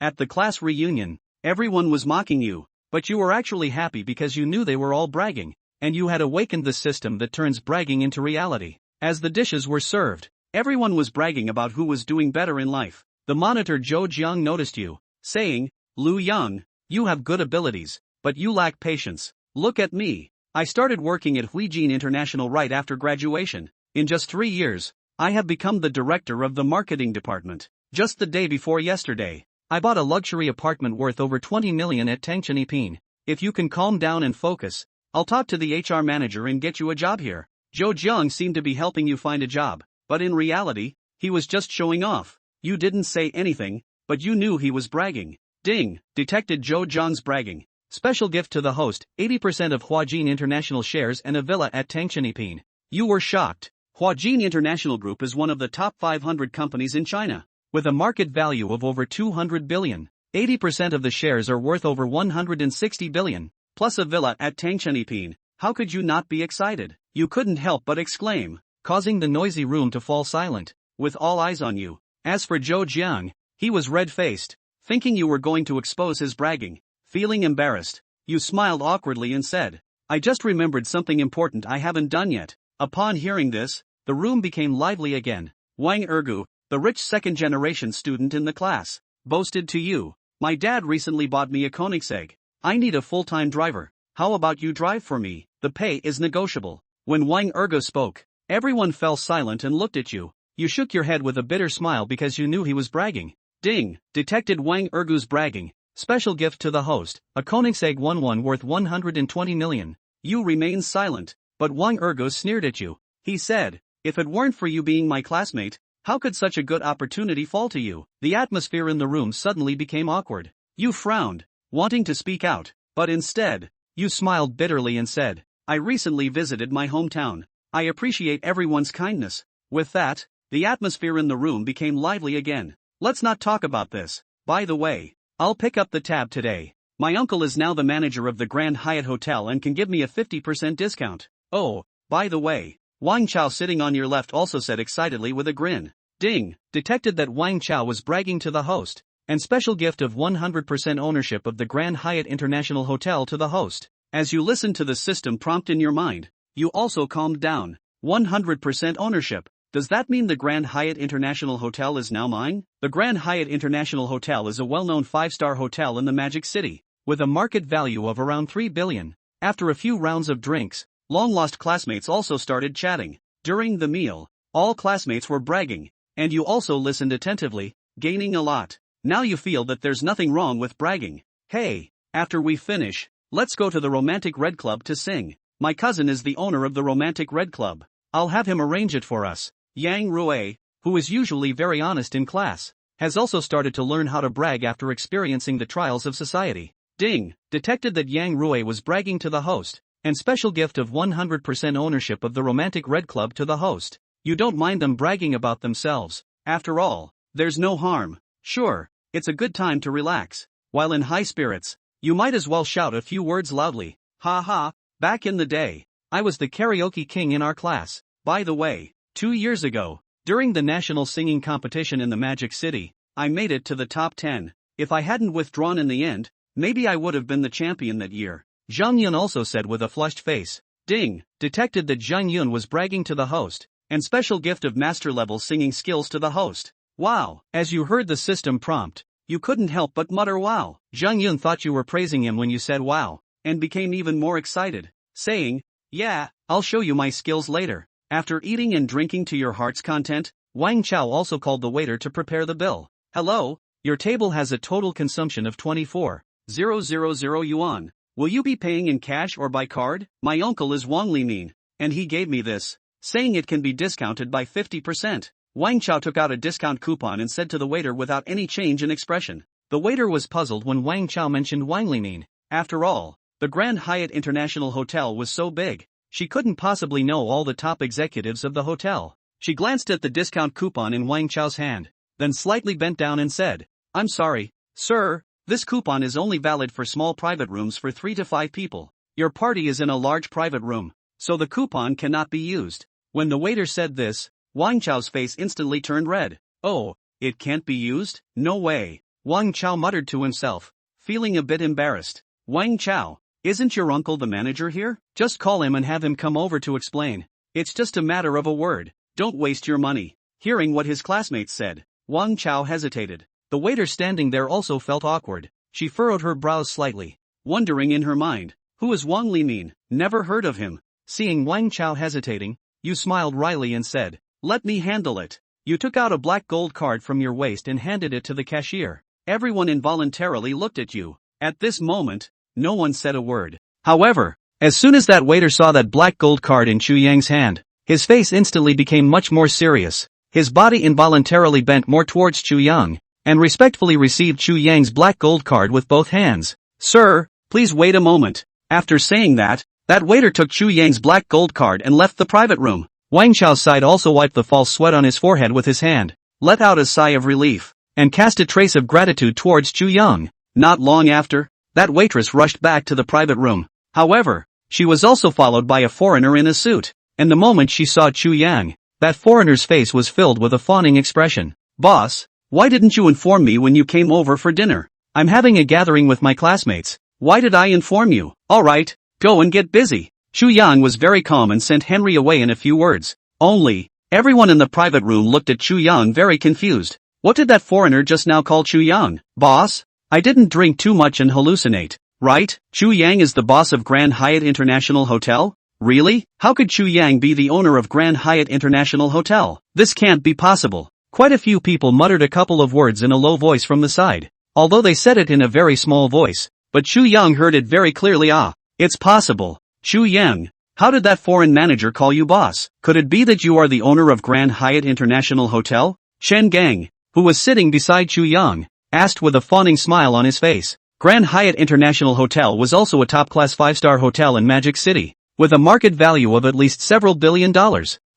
At the class reunion, everyone was mocking you, but you were actually happy because you knew they were all bragging, and you had awakened the system that turns bragging into reality. As the dishes were served, everyone was bragging about who was doing better in life. The monitor Zhou Jiang noticed you, saying, "Lu Yang, you have good abilities, but you lack patience. Look at me. I started working at Huijin International right after graduation. In just 3 years, I have become the director of the marketing department. Just the day before yesterday, I bought a luxury apartment worth over 20 million at Tangchenipin. If you can calm down and focus, I'll talk to the HR manager and get you a job here." Zhou Jiang seemed to be helping you find a job, but in reality, he was just showing off. You didn't say anything, but you knew he was bragging. Ding, detected Zhou Jiang's bragging. Special gift to the host, 80% of Huajin International shares and a villa at Tangchenipin. You were shocked. Huajin International Group is one of the top 500 companies in China, with a market value of over 200 billion. 80% of the shares are worth over 160 billion, plus a villa at Tangchenipin. How could you not be excited? You couldn't help but exclaim, causing the noisy room to fall silent, with all eyes on you. As for Zhou Jiang, he was red-faced, thinking you were going to expose his bragging. Feeling embarrassed, you smiled awkwardly and said, "I just remembered something important I haven't done yet." Upon hearing this, the room became lively again. Wang Ergu, the rich second-generation student in the class, boasted to you, "My dad recently bought me a Koenigsegg. I need a full-time driver. How about you drive for me? The pay is negotiable." When Wang Ergu spoke, everyone fell silent and looked at you. You shook your head with a bitter smile because you knew he was bragging. Ding, detected Wang Ergu's bragging. Special gift to the host, a Koenigsegg 11 worth 120 million. You remained silent, but Wang Ergu sneered at you. He said, "If it weren't for you being my classmate, how could such a good opportunity fall to you?" The atmosphere in the room suddenly became awkward. You frowned, wanting to speak out, but instead, you smiled bitterly and said, "I recently visited my hometown. I appreciate everyone's kindness." With that, the atmosphere in the room became lively again. "Let's not talk about this. By the way, I'll pick up the tab today. My uncle is now the manager of the Grand Hyatt Hotel and can give me a 50% discount. Oh, by the way, Wang Chao sitting on your left also said excitedly with a grin. Ding, detected that Wang Chao was bragging to the host, and special gift of 100% ownership of the Grand Hyatt International Hotel to the host. As you listened to the system prompt in your mind, you also calmed down. 100% ownership. Does that mean the Grand Hyatt International Hotel is now mine? The Grand Hyatt International Hotel is a well-known 5-star hotel in the Magic City, with a market value of around 3 billion. After a few rounds of drinks, long-lost classmates also started chatting. During the meal, all classmates were bragging, and you also listened attentively, gaining a lot. Now you feel that there's nothing wrong with bragging. Hey, after we finish, let's go to the Romantic Red Club to sing. My cousin is the owner of the Romantic Red Club. I'll have him arrange it for us. Yang Rui, who is usually very honest in class, has also started to learn how to brag after experiencing the trials of society. Ding, detected that Yang Rui was bragging to the host, and special gift of 100% ownership of the Romantic Red Club to the host. You don't mind them bragging about themselves. After all, there's no harm. Sure, it's a good time to relax. While in high spirits, you might as well shout a few words loudly. Ha ha, back in the day, I was the karaoke king in our class. By the way, 2 years ago, during the national singing competition in the Magic City, I made it to the top 10. If I hadn't withdrawn in the end, maybe I would have been the champion that year. Zhang Yun also said with a flushed face. Ding, detected that Zhang Yun was bragging to the host, and special gift of master-level singing skills to the host. Wow. As you heard the system prompt, you couldn't help but mutter wow. Zhang Yun thought you were praising him when you said wow, and became even more excited, saying, "Yeah, I'll show you my skills later." After eating and drinking to your heart's content, Wang Chao also called the waiter to prepare the bill. "Hello, your table has a total consumption of 24,000 yuan. Will you be paying in cash or by card? My uncle is Wang Limin, and he gave me this, saying it can be discounted by 50%. Wang Chao took out a discount coupon and said to the waiter without any change in expression. The waiter was puzzled when Wang Chao mentioned Wang Limin. After all, the Grand Hyatt International Hotel was so big, she couldn't possibly know all the top executives of the hotel. She glanced at the discount coupon in Wang Chao's hand, then slightly bent down and said, "I'm sorry, sir, this coupon is only valid for small private rooms for 3 to 5 people. Your party is in a large private room, so the coupon cannot be used." When the waiter said this, Wang Chao's face instantly turned red. "Oh, it can't be used? No way. Wang Chao muttered to himself, feeling a bit embarrassed. Wang Chao, isn't your uncle the manager here? Just call him and have him come over to explain. It's just a matter of a word, don't waste your money. Hearing what his classmates said, Wang Chao hesitated. The waiter standing there also felt awkward. She furrowed her brows slightly, wondering in her mind, who is Wang Li mean? Never heard of him. Seeing Wang Chao hesitating, Yu smiled wryly and said, let me handle it. You took out a black gold card from your waist and handed it to the cashier. Everyone involuntarily looked at you. At this moment, no one said a word. However, as soon as that waiter saw that black gold card in Chu Yang's hand, his face instantly became much more serious. His body involuntarily bent more towards Chu Yang, and respectfully received Chu Yang's black gold card with both hands. Sir, please wait a moment. After saying that waiter took Chu Yang's black gold card and left the private room. Wang Chao's side also wiped the false sweat on his forehead with his hand, let out a sigh of relief, and cast a trace of gratitude towards Chu Yang. Not long after, that waitress rushed back to the private room. However, she was also followed by a foreigner in a suit, and the moment she saw Chu Yang, that foreigner's face was filled with a fawning expression. Boss, why didn't you inform me when you came over for dinner? I'm having a gathering with my classmates. Why did I inform you? Alright, go and get busy. Chu Yang was very calm and sent Henry away in a few words. Only, everyone in the private room looked at Chu Yang very confused. What did that foreigner just now call Chu Yang? Boss? I didn't drink too much and hallucinate, right? Chu Yang is the boss of Grand Hyatt International Hotel? Really? How could Chu Yang be the owner of Grand Hyatt International Hotel? This can't be possible. Quite a few people muttered a couple of words in a low voice from the side, although they said it in a very small voice, but Chu Yang heard it very clearly. It's possible. Chu Yang, how did that foreign manager call you boss? Could it be that you are the owner of Grand Hyatt International Hotel? Shen Gang, who was sitting beside Chu Yang, asked with a fawning smile on his face. Grand Hyatt International Hotel was also a top-class 5-star hotel in Magic City, with a market value of at least several $billion.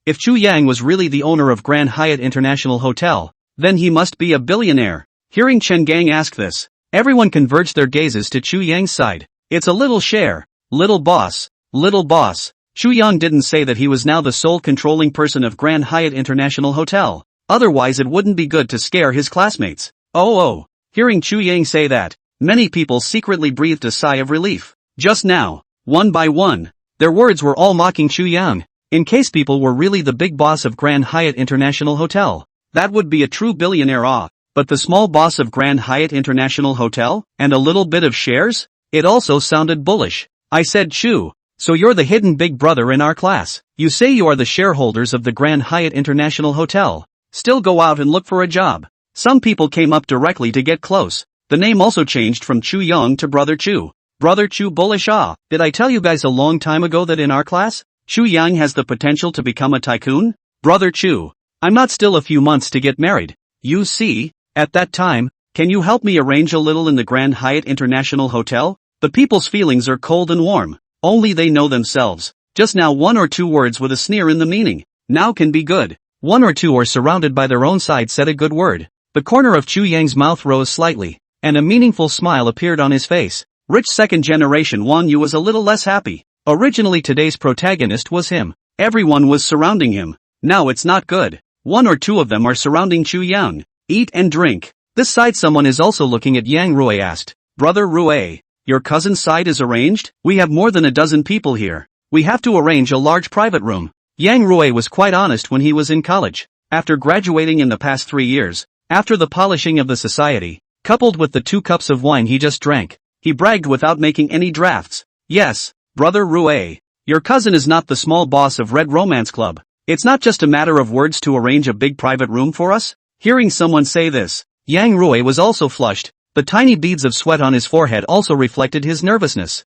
If Chu Yang was really the owner of Grand Hyatt International Hotel, then he must be a billionaire. Hearing Chen Gang ask this, everyone converged their gazes to Chu Yang's side. It's a little share, little boss. Little boss. Chu Yang didn't say that he was now the sole controlling person of Grand Hyatt International Hotel. Otherwise it wouldn't be good to scare his classmates. Oh. Hearing Chu Yang say that, many people secretly breathed a sigh of relief. Just now, one by one, their words were all mocking Chu Yang. In case people were really the big boss of Grand Hyatt International Hotel, that would be a true billionaire. But the small boss of Grand Hyatt International Hotel, and a little bit of shares? It also sounded bullish. I said Chu. So you're the hidden big brother in our class. You say you are the shareholders of the Grand Hyatt International Hotel. Still go out and look for a job. Some people came up directly to get close. The name also changed from Chu Yang to Brother Chu. Brother Chu bullish. Did I tell you guys a long time ago that in our class, Chu Yang has the potential to become a tycoon? Brother Chu, I'm not still a few months to get married. You see, at that time, can you help me arrange a little in the Grand Hyatt International Hotel? The people's feelings are cold and warm. Only they know themselves. Just now one or two words with a sneer in the meaning. Now can be good. One or two are surrounded by their own side said a good word. The corner of Chu Yang's mouth rose slightly, and a meaningful smile appeared on his face. Rich second generation Wang Yu was a little less happy. Originally today's protagonist was him. Everyone was surrounding him. Now it's not good. One or two of them are surrounding Chu Yang. Eat and drink. This side someone is also looking at Yang Rui asked. Brother Rui. Your cousin's side is arranged? We have more than a dozen people here. We have to arrange a large private room. Yang Rui was quite honest when he was in college. After graduating in the past 3 years, after the polishing of the society, coupled with the 2 cups of wine he just drank, he bragged without making any drafts. Yes, Brother Rui. Your cousin is not the small boss of Red Romance Club. It's not just a matter of words to arrange a big private room for us? Hearing someone say this, Yang Rui was also flushed. The tiny beads of sweat on his forehead also reflected his nervousness.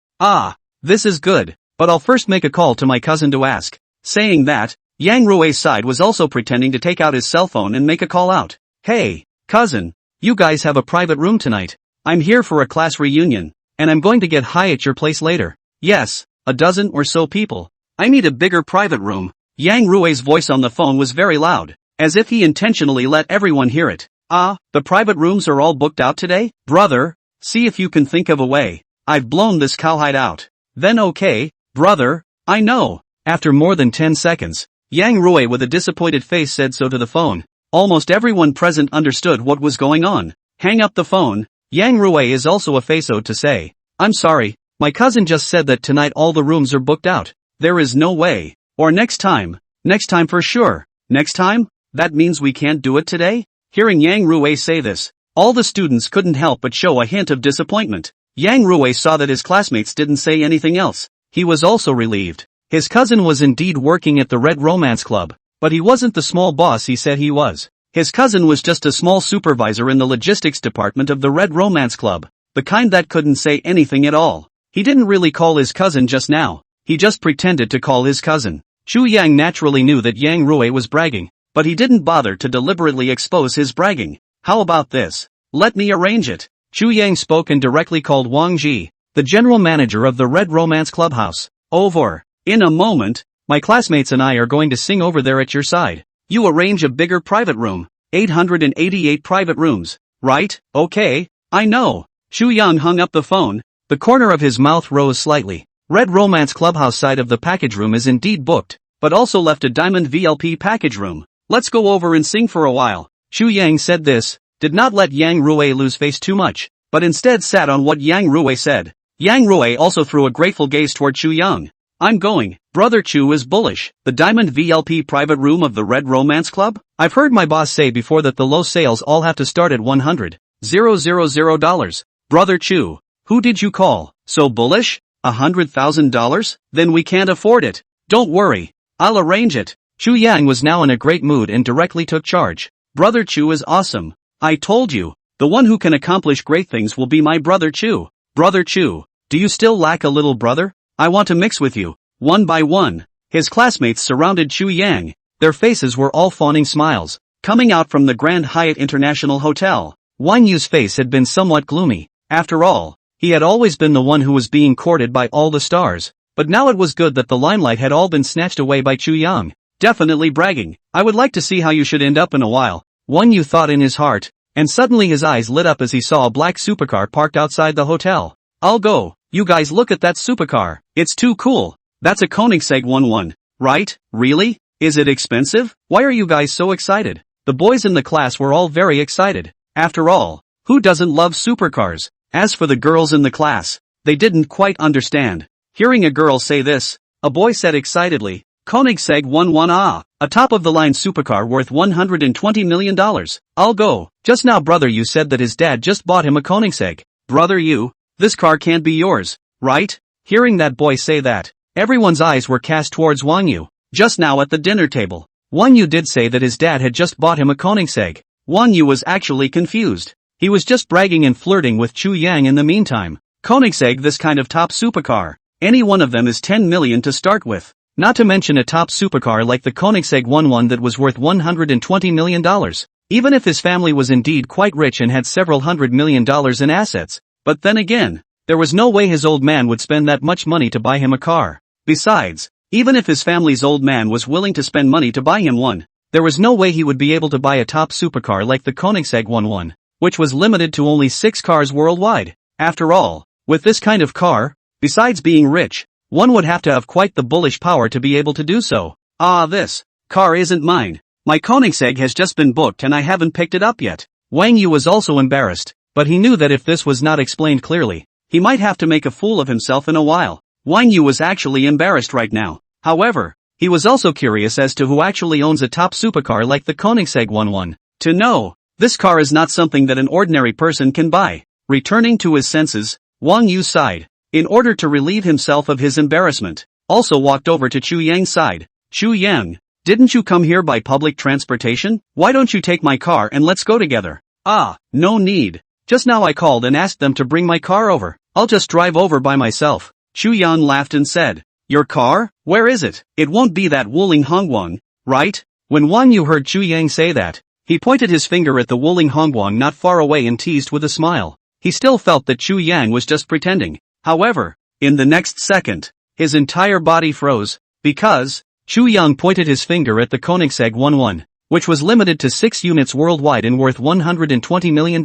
This is good, but I'll first make a call to my cousin to ask. Saying that, Yang Rui's side was also pretending to take out his cell phone and make a call out. Hey, cousin, you guys have a private room tonight. I'm here for a class reunion, and I'm going to get high at your place later. Yes, a dozen or so people. I need a bigger private room. Yang Rui's voice on the phone was very loud, as if he intentionally let everyone hear it. The private rooms are all booked out today? Brother, see if you can think of a way. I've blown this cowhide out. Then okay, brother, I know. After more than 10 seconds, Yang Rui with a disappointed face said so to the phone. Almost everyone present understood what was going on. hang up the phone. Yang Rue is also a faceode to say, "I'm sorry, my cousin just said that tonight all the rooms are booked out. There is no way. Or next time for sure. Next time? That means we can't do it today?" Hearing Yang Rue say this, all the students couldn't help but show a hint of disappointment. Yang Rue saw that his classmates didn't say anything else. He was also relieved. His cousin was indeed working at the Red Romance Club, but he wasn't the small boss he said he was. His cousin was just a small supervisor in the logistics department of the Red Romance Club, the kind that couldn't say anything at all. He didn't really call his cousin just now, he just pretended to call his cousin. Chu Yang naturally knew that Yang Rue was bragging, but he didn't bother to deliberately expose his bragging. "How about this? Let me arrange it." Chu Yang spoke and directly called Wang Ji, the general manager of the Red Romance Clubhouse. "Over. In a moment, my classmates and I are going to sing over there at your side. You arrange a bigger private room, 888 private rooms, right? Okay, I know." Chu Yang hung up the phone, the corner of his mouth rose slightly. Red Romance Clubhouse side of the package room is indeed booked, but also left a diamond VLP package room. "Let's go over and sing for a while." Chu Yang said this, did not let Yang Rue lose face too much, but instead sat on what Yang Rue said. Yang Rue also threw a grateful gaze toward Chu Yang. "I'm going. Brother Chu is bullish. The diamond VLP private room of the Red Romance Club? I've heard my boss say before that the low sales all have to start at $100,000. Brother Chu, who did you call? So bullish? $100,000? Then we can't afford it. Don't worry. I'll arrange it." Chu Yang was now in a great mood and directly took charge. "Brother Chu is awesome. I told you, the one who can accomplish great things will be my brother Chu. Brother Chu, do you still lack a little brother? I want to mix with you." One by one, his classmates surrounded Chu Yang. Their faces were all fawning smiles, coming out from the Grand Hyatt International Hotel. Wang Yu's face had been somewhat gloomy. After all, he had always been the one who was being courted by all the stars, but now it was good that the limelight had all been snatched away by Chu Yang. Definitely bragging. "I would like to see how you should end up in a while," Wang Yu thought in his heart, and suddenly his eyes lit up as he saw a black supercar parked outside the hotel. "I'll go. You guys look at that supercar. It's too cool. That's a Koenigsegg 11, right? Really? Is it expensive? Why are you guys so excited?" The boys in the class were all very excited. After all, who doesn't love supercars? As for the girls in the class, they didn't quite understand. Hearing a girl say this, a boy said excitedly, "Koenigsegg 11 a top-of-the-line supercar worth $120 million. I'll go." Just now brother Yu said that his dad just bought him a Koenigsegg. "Brother Yu, this car can't be yours, right?" Hearing that boy say that, everyone's eyes were cast towards Wang Yu. Just now at the dinner table, Wang Yu did say that his dad had just bought him a Koenigsegg. Wang Yu was actually confused. He was just bragging and flirting with Chu Yang in the meantime. Koenigsegg, this kind of top supercar. Any one of them is 10 million to start with. Not to mention a top supercar like the Koenigsegg 11 that was worth $120 million. Even if his family was indeed quite rich and had several $100 million in assets. But then again, there was no way his old man would spend that much money to buy him a car. Besides, even if his family's old man was willing to spend money to buy him one, there was no way he would be able to buy a top supercar like the Koenigsegg 11, which was limited to only 6 cars worldwide. After all, with this kind of car, besides being rich, one would have to have quite the bullish power to be able to do so. "Ah, this car isn't mine. My Koenigsegg has just been booked and I haven't picked it up yet." Wang Yu was also embarrassed, but he knew that if this was not explained clearly, he might have to make a fool of himself in a while. Wang Yu was actually embarrassed right now. However, he was also curious as to who actually owns a top supercar like the Koenigsegg 11. To know, this car is not something that an ordinary person can buy. Returning to his senses, Wang Yu sighed. In order to relieve himself of his embarrassment, also walked over to Chu Yang's side. "Chu Yang, didn't you come here by public transportation? Why don't you take my car and let's go together?" "Ah, no need. Just now I called and asked them to bring my car over. I'll just drive over by myself." Chu Yang laughed and said, "Your car? Where is it? It won't be that Wuling Hongguang, right?" When Wang Yu heard Chu Yang say that, he pointed his finger at the Wuling Hongguang not far away and teased with a smile. He still felt that Chu Yang was just pretending. However, in the next second, his entire body froze, because Chu Yang pointed his finger at the Koenigsegg 11, which was limited to 6 units worldwide and worth $120 million,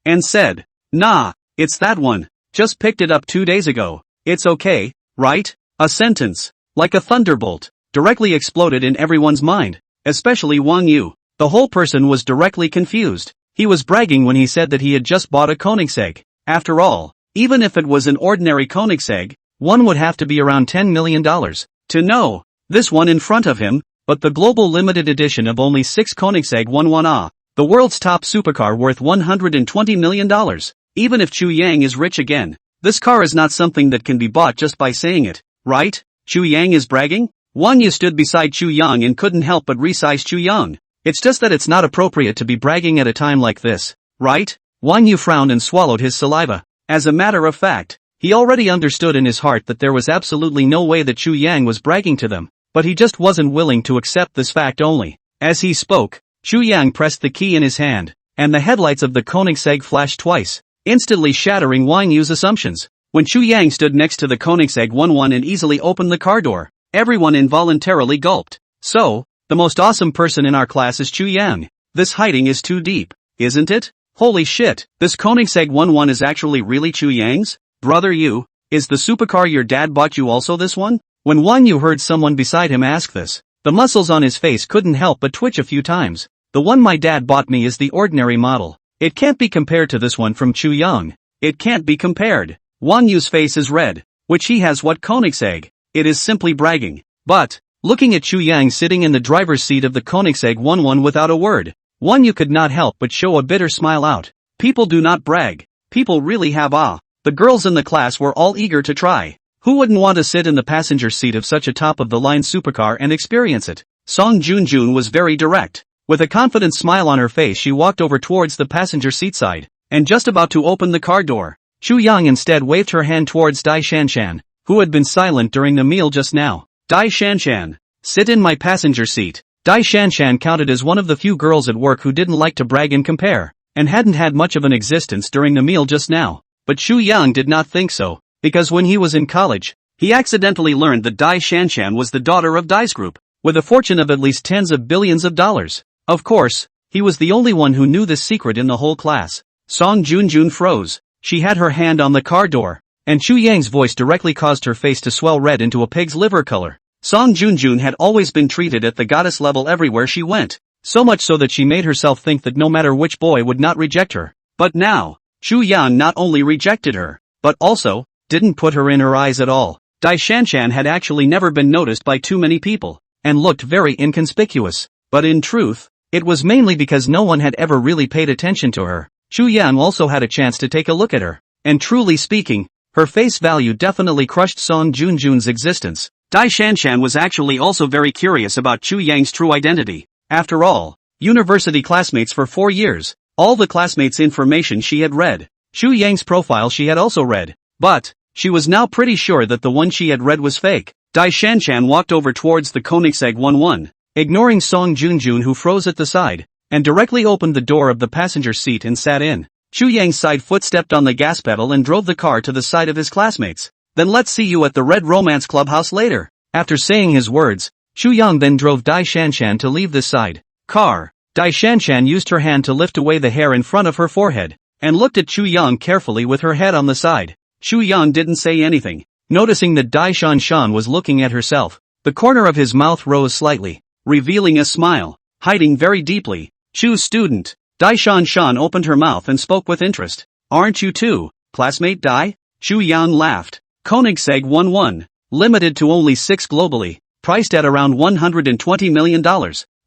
and said, "Nah, it's that one. Just picked it up 2 days ago. It's okay, right?" A sentence, like a thunderbolt, directly exploded in everyone's mind, especially Wang Yu. The whole person was directly confused. He was bragging when he said that he had just bought a Koenigsegg. After all, even if it was an ordinary Koenigsegg, one would have to be around $10 million to know this one in front of him, but the global limited edition of only 6 Koenigsegg 11A, the world's top supercar worth $120 million. Even if Chu Yang is rich again, this car is not something that can be bought just by saying it, right? Chu Yang is bragging? Wang Yu stood beside Chu Yang and couldn't help but resize Chu Yang. It's just that it's not appropriate to be bragging at a time like this, right? Wang Yu frowned and swallowed his saliva. As a matter of fact, he already understood in his heart that there was absolutely no way that Chu Yang was bragging to them, but he just wasn't willing to accept this fact only. As he spoke, Chu Yang pressed the key in his hand, and the headlights of the Koenigsegg flashed twice, instantly shattering Wang Yu's assumptions. When Chu Yang stood next to the Koenigsegg 11 and easily opened the car door, everyone involuntarily gulped. So, the most awesome person in our class is Chu Yang. This hiding is too deep, isn't it? Holy shit, this Koenigsegg 11 is actually really Chu Yang's? Brother Yu, is the supercar your dad bought you also this one? When Wang Yu heard someone beside him ask this, the muscles on his face couldn't help but twitch a few times. The one my dad bought me is the ordinary model. It can't be compared to this one from Chu Yang. It can't be compared. Wang Yu's face is red. Which he has what Koenigsegg? It is simply bragging. But, looking at Chu Yang sitting in the driver's seat of the Koenigsegg 11 without a word, Wang Yu could not help but show a bitter smile out. People do not brag. People really have awe. The girls in the class were all eager to try. Who wouldn't want to sit in the passenger seat of such a top-of-the-line supercar and experience it? Song Junjun was very direct. With a confident smile on her face, she walked over towards the passenger seat side, and just about to open the car door, Chu Yang instead waved her hand towards Dai Shanshan, who had been silent during the meal just now. Dai Shanshan, sit in my passenger seat. Dai Shanshan counted as one of the few girls at work who didn't like to brag and compare, and hadn't had much of an existence during the meal just now. But Chu Yang did not think so, because when he was in college, he accidentally learned that Dai Shanshan was the daughter of Dai's group, with a fortune of at least tens of billions of dollars. Of course, he was the only one who knew this secret in the whole class. Song Junjun froze. She had her hand on the car door, and Chu Yang's voice directly caused her face to swell red into a pig's liver color. Song Junjun had always been treated at the goddess level everywhere she went, so much so that she made herself think that no matter which boy would not reject her. But now, Chu Yang not only rejected her, but also, didn't put her in her eyes at all. Dai Shanshan had actually never been noticed by too many people, and looked very inconspicuous. But in truth, it was mainly because no one had ever really paid attention to her. Chu Yang also had a chance to take a look at her, and truly speaking, her face value definitely crushed Song Junjun's existence. Dai Shanshan was actually also very curious about Chu Yang's true identity. After all, university classmates for 4 years, all the classmates' information she had read. Chu Yang's profile she had also read, but she was now pretty sure that the one she had read was fake. Dai Shanshan walked over towards the Koenigsegg 11, ignoring Song Junjun who froze at the side, and directly opened the door of the passenger seat and sat in. Chu Yang's side foot stepped on the gas pedal and drove the car to the side of his classmates. Then let's see you at the Red Romance Clubhouse later. After saying his words, Chu Yang then drove Dai Shanshan to leave the side car. Dai Shanshan used her hand to lift away the hair in front of her forehead, and looked at Chu Yang carefully with her head on the side. Chu Yang didn't say anything. Noticing that Dai Shanshan was looking at herself, the corner of his mouth rose slightly, revealing a smile, hiding very deeply. Chu student. Dai Shanshan opened her mouth and spoke with interest. Aren't you too, classmate Dai? Chu Yang laughed. Koenigsegg 11, limited to only 6 globally, priced at around $120 million.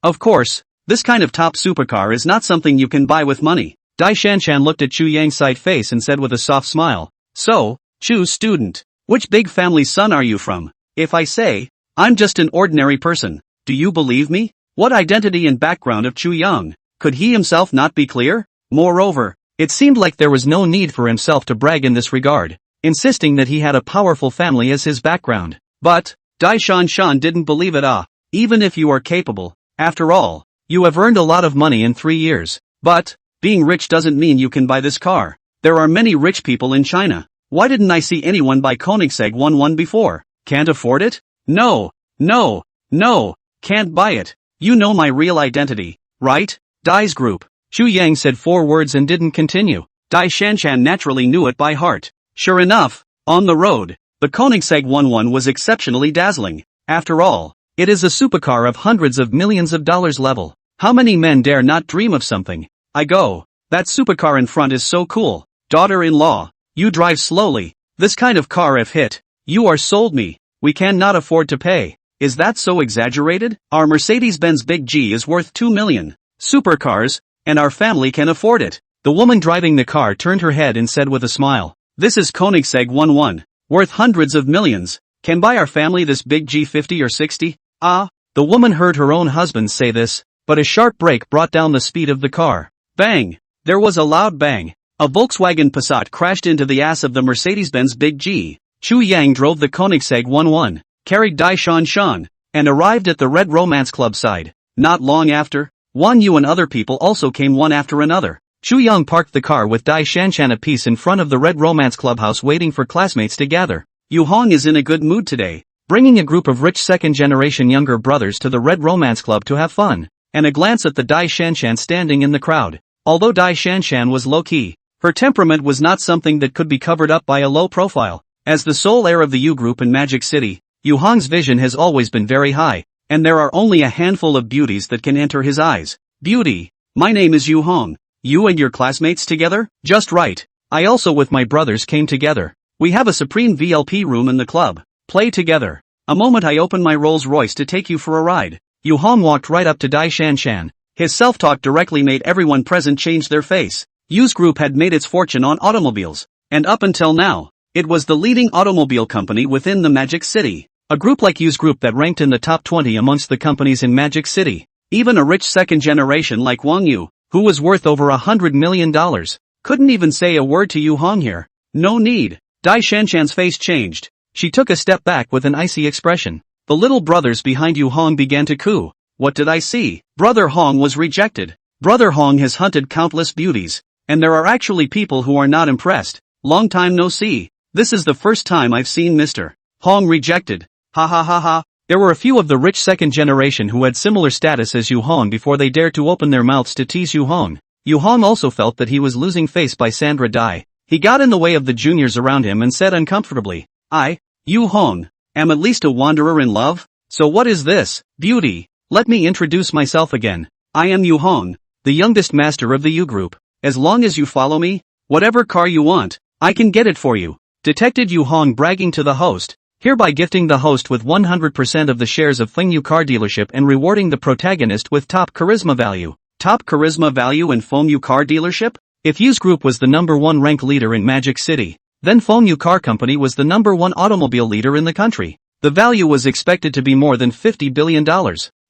Of course, this kind of top supercar is not something you can buy with money. Dai Shanshan looked at Chu Yang's side face and said with a soft smile, so, Chu student, which big family's son are you from? If I say, I'm just an ordinary person, do you believe me? What identity and background of Chu Yang? Could he himself not be clear? Moreover, it seemed like there was no need for himself to brag in this regard, insisting that he had a powerful family as his background. But, Dai Shanshan didn't believe it. Even if you are capable, after all, you have earned a lot of money in 3 years. But, being rich doesn't mean you can buy this car. There are many rich people in China. Why didn't I see anyone buy Koenigsegg 11 before? Can't afford it? No, can't buy it. You know my real identity, right? Dai's group. Chu Yang said 4 words and didn't continue. Dai Shanshan naturally knew it by heart. Sure enough, on the road, the Koenigsegg 11 was exceptionally dazzling. After all, it is a supercar of hundreds of millions of dollars level. How many men dare not dream of something? I go. that supercar in front is so cool. Daughter-in-law, you drive slowly. This kind of car if hit, you are sold me. We cannot afford to pay. Is that so exaggerated? Our Mercedes-Benz Big G is worth 2 million. Supercars, and our family can afford it. The woman driving the car turned her head and said with a smile, this is Koenigsegg 11, worth hundreds of millions. Can buy our family this big G 50 or 60? Ah, the woman heard her own husband say this, but a sharp brake brought down the speed of the car. Bang! There was a loud bang. A Volkswagen Passat crashed into the ass of the Mercedes-Benz Big G. Chu Yang drove the Koenigsegg 11, carried Dai Shan, and arrived at the Red Romance Club side. Not long after, Wan Yu and other people also came one after another. Chu Yang parked the car with Dai Shan apiece in front of the Red Romance Clubhouse waiting for classmates to gather. Yu Hong is in a good mood today, bringing a group of rich second-generation younger brothers to the Red Romance Club to have fun, and a glance at the Dai Shan standing in the crowd. Although Dai Shan was low-key, her temperament was not something that could be covered up by a low profile. As the sole heir of the Yu Group in Magic City, Yu Hong's vision has always been very high, and there are only a handful of beauties that can enter his eyes. Beauty, my name is Yu Hong. You and your classmates together? Just right. I also with my brothers came together. We have a supreme VLP room in the club. Play together. A moment I open my Rolls Royce to take you for a ride. Yu Hong walked right up to Dai Shan. His self-talk directly made everyone present change their face. Yu's group had made its fortune on automobiles, and up until now, it was the leading automobile company within the Magic City. A group like Yu's group that ranked in the top 20 amongst the companies in Magic City. Even a rich second generation like Wang Yu, who was worth over $100 million, couldn't even say a word to Yu Hong here. No need. Dai Shan's face changed. She took a step back with an icy expression. The little brothers behind Yu Hong began to coo. What did I see? Brother Hong was rejected. Brother Hong has hunted countless beauties, and there are actually people who are not impressed. Long time no see. This is the first time I've seen Mr. Hong rejected. Ha ha ha ha. There were a few of the rich second generation who had similar status as Yu Hong before they dared to open their mouths to tease Yu Hong. Yu Hong also felt that he was losing face by Sandra Dai. He got in the way of the juniors around him and said uncomfortably, I, Yu Hong, am at least a wanderer in love? So what is this, beauty? Let me introduce myself again. I am Yu Hong, the youngest master of the Yu Group. As long as you follow me, whatever car you want, I can get it for you. Detected Yu Hong bragging to the host, hereby gifting the host with 100% of the shares of Feng Yu car dealership and rewarding the protagonist with top charisma value. Top charisma value in Feng Yu car dealership? If Yu's group was the #1 rank leader in Magic City, then Feng Yu Car Company was the #1 automobile leader in the country. The value was expected to be more than $50 billion.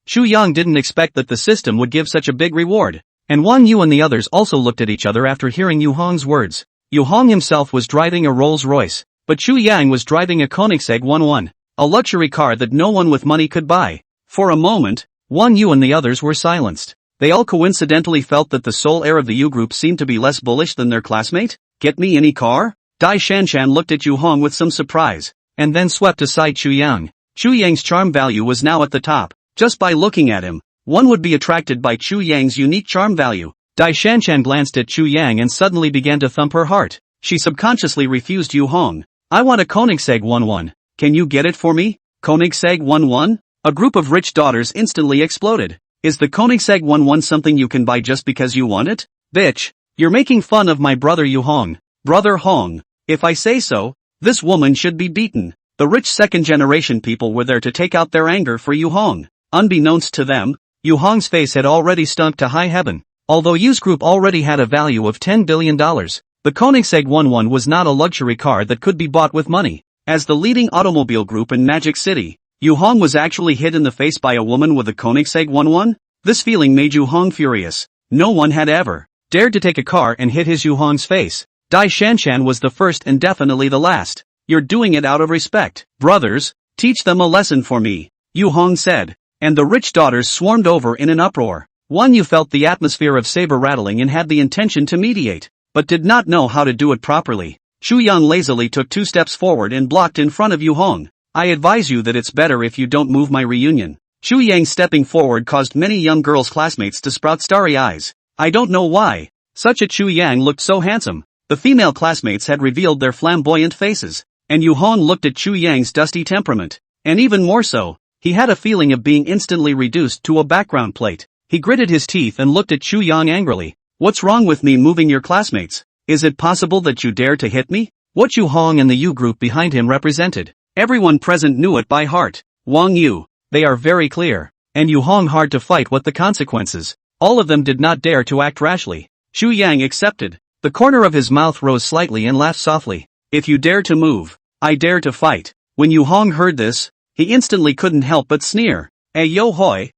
Chu Yang didn't expect that the system would give such a big reward, and Wang Yu and the others also looked at each other after hearing Yu Hong's words. Yu Hong himself was driving a Rolls Royce, but Chu Yang was driving a Koenigsegg 11, a luxury car that no one with money could buy. For a moment, Wang Yu and the others were silenced. They all coincidentally felt that the sole heir of the Yu Group seemed to be less bullish than their classmate. Get me any car? Dai Shan looked at Yu Hong with some surprise, and then swept aside Chu Yang. Chu Yang's charm value was now at the top. Just by looking at him, one would be attracted by Chu Yang's unique charm value. Dai Shan glanced at Chu Yang and suddenly began to thump her heart. She subconsciously refused Yu Hong. I want a Koenigsegg 11. Can you get it for me? Koenigsegg 11? A group of rich daughters instantly exploded. Is the Koenigsegg 11 something you can buy just because you want it? Bitch, you're making fun of my brother Yu Hong. Brother Hong. If I say so, this woman should be beaten. The rich second-generation people were there to take out their anger for Yu Hong. Unbeknownst to them, Yu Hong's face had already stunk to high heaven. Although Yu's group already had a value of $10 billion, the Koenigsegg 11 was not a luxury car that could be bought with money. As the leading automobile group in Magic City, Yu Hong was actually hit in the face by a woman with a Koenigsegg 11? This feeling made Yu Hong furious. No one had ever dared to take a car and hit his Yu Hong's face. Dai Shan was the first and definitely the last. You're doing it out of respect. Brothers, teach them a lesson for me, Yu Hong said. And the rich daughters swarmed over in an uproar. Wang Yu felt the atmosphere of saber rattling and had the intention to mediate, but did not know how to do it properly. Chu Yang lazily took 2 steps forward and blocked in front of Yu Hong. I advise you that it's better if you don't move my reunion. Chu Yang stepping forward caused many young girls' classmates to sprout starry eyes. I don't know why. Such a Chu Yang looked so handsome. The female classmates had revealed their flamboyant faces, and Yu Hong looked at Chu Yang's dusty temperament. And even more so, he had a feeling of being instantly reduced to a background plate. He gritted his teeth and looked at Chu Yang angrily. What's wrong with me moving your classmates? Is it possible that you dare to hit me? What Yu Hong and the Yu group behind him represented. Everyone present knew it by heart. Wang Yu, they are very clear. And Yu Hong hard to fight what the consequences. All of them did not dare to act rashly. Xu Yang accepted. The corner of his mouth rose slightly and laughed softly. If you dare to move, I dare to fight. When Yu Hong heard this, he instantly couldn't help but sneer. Yo hoi,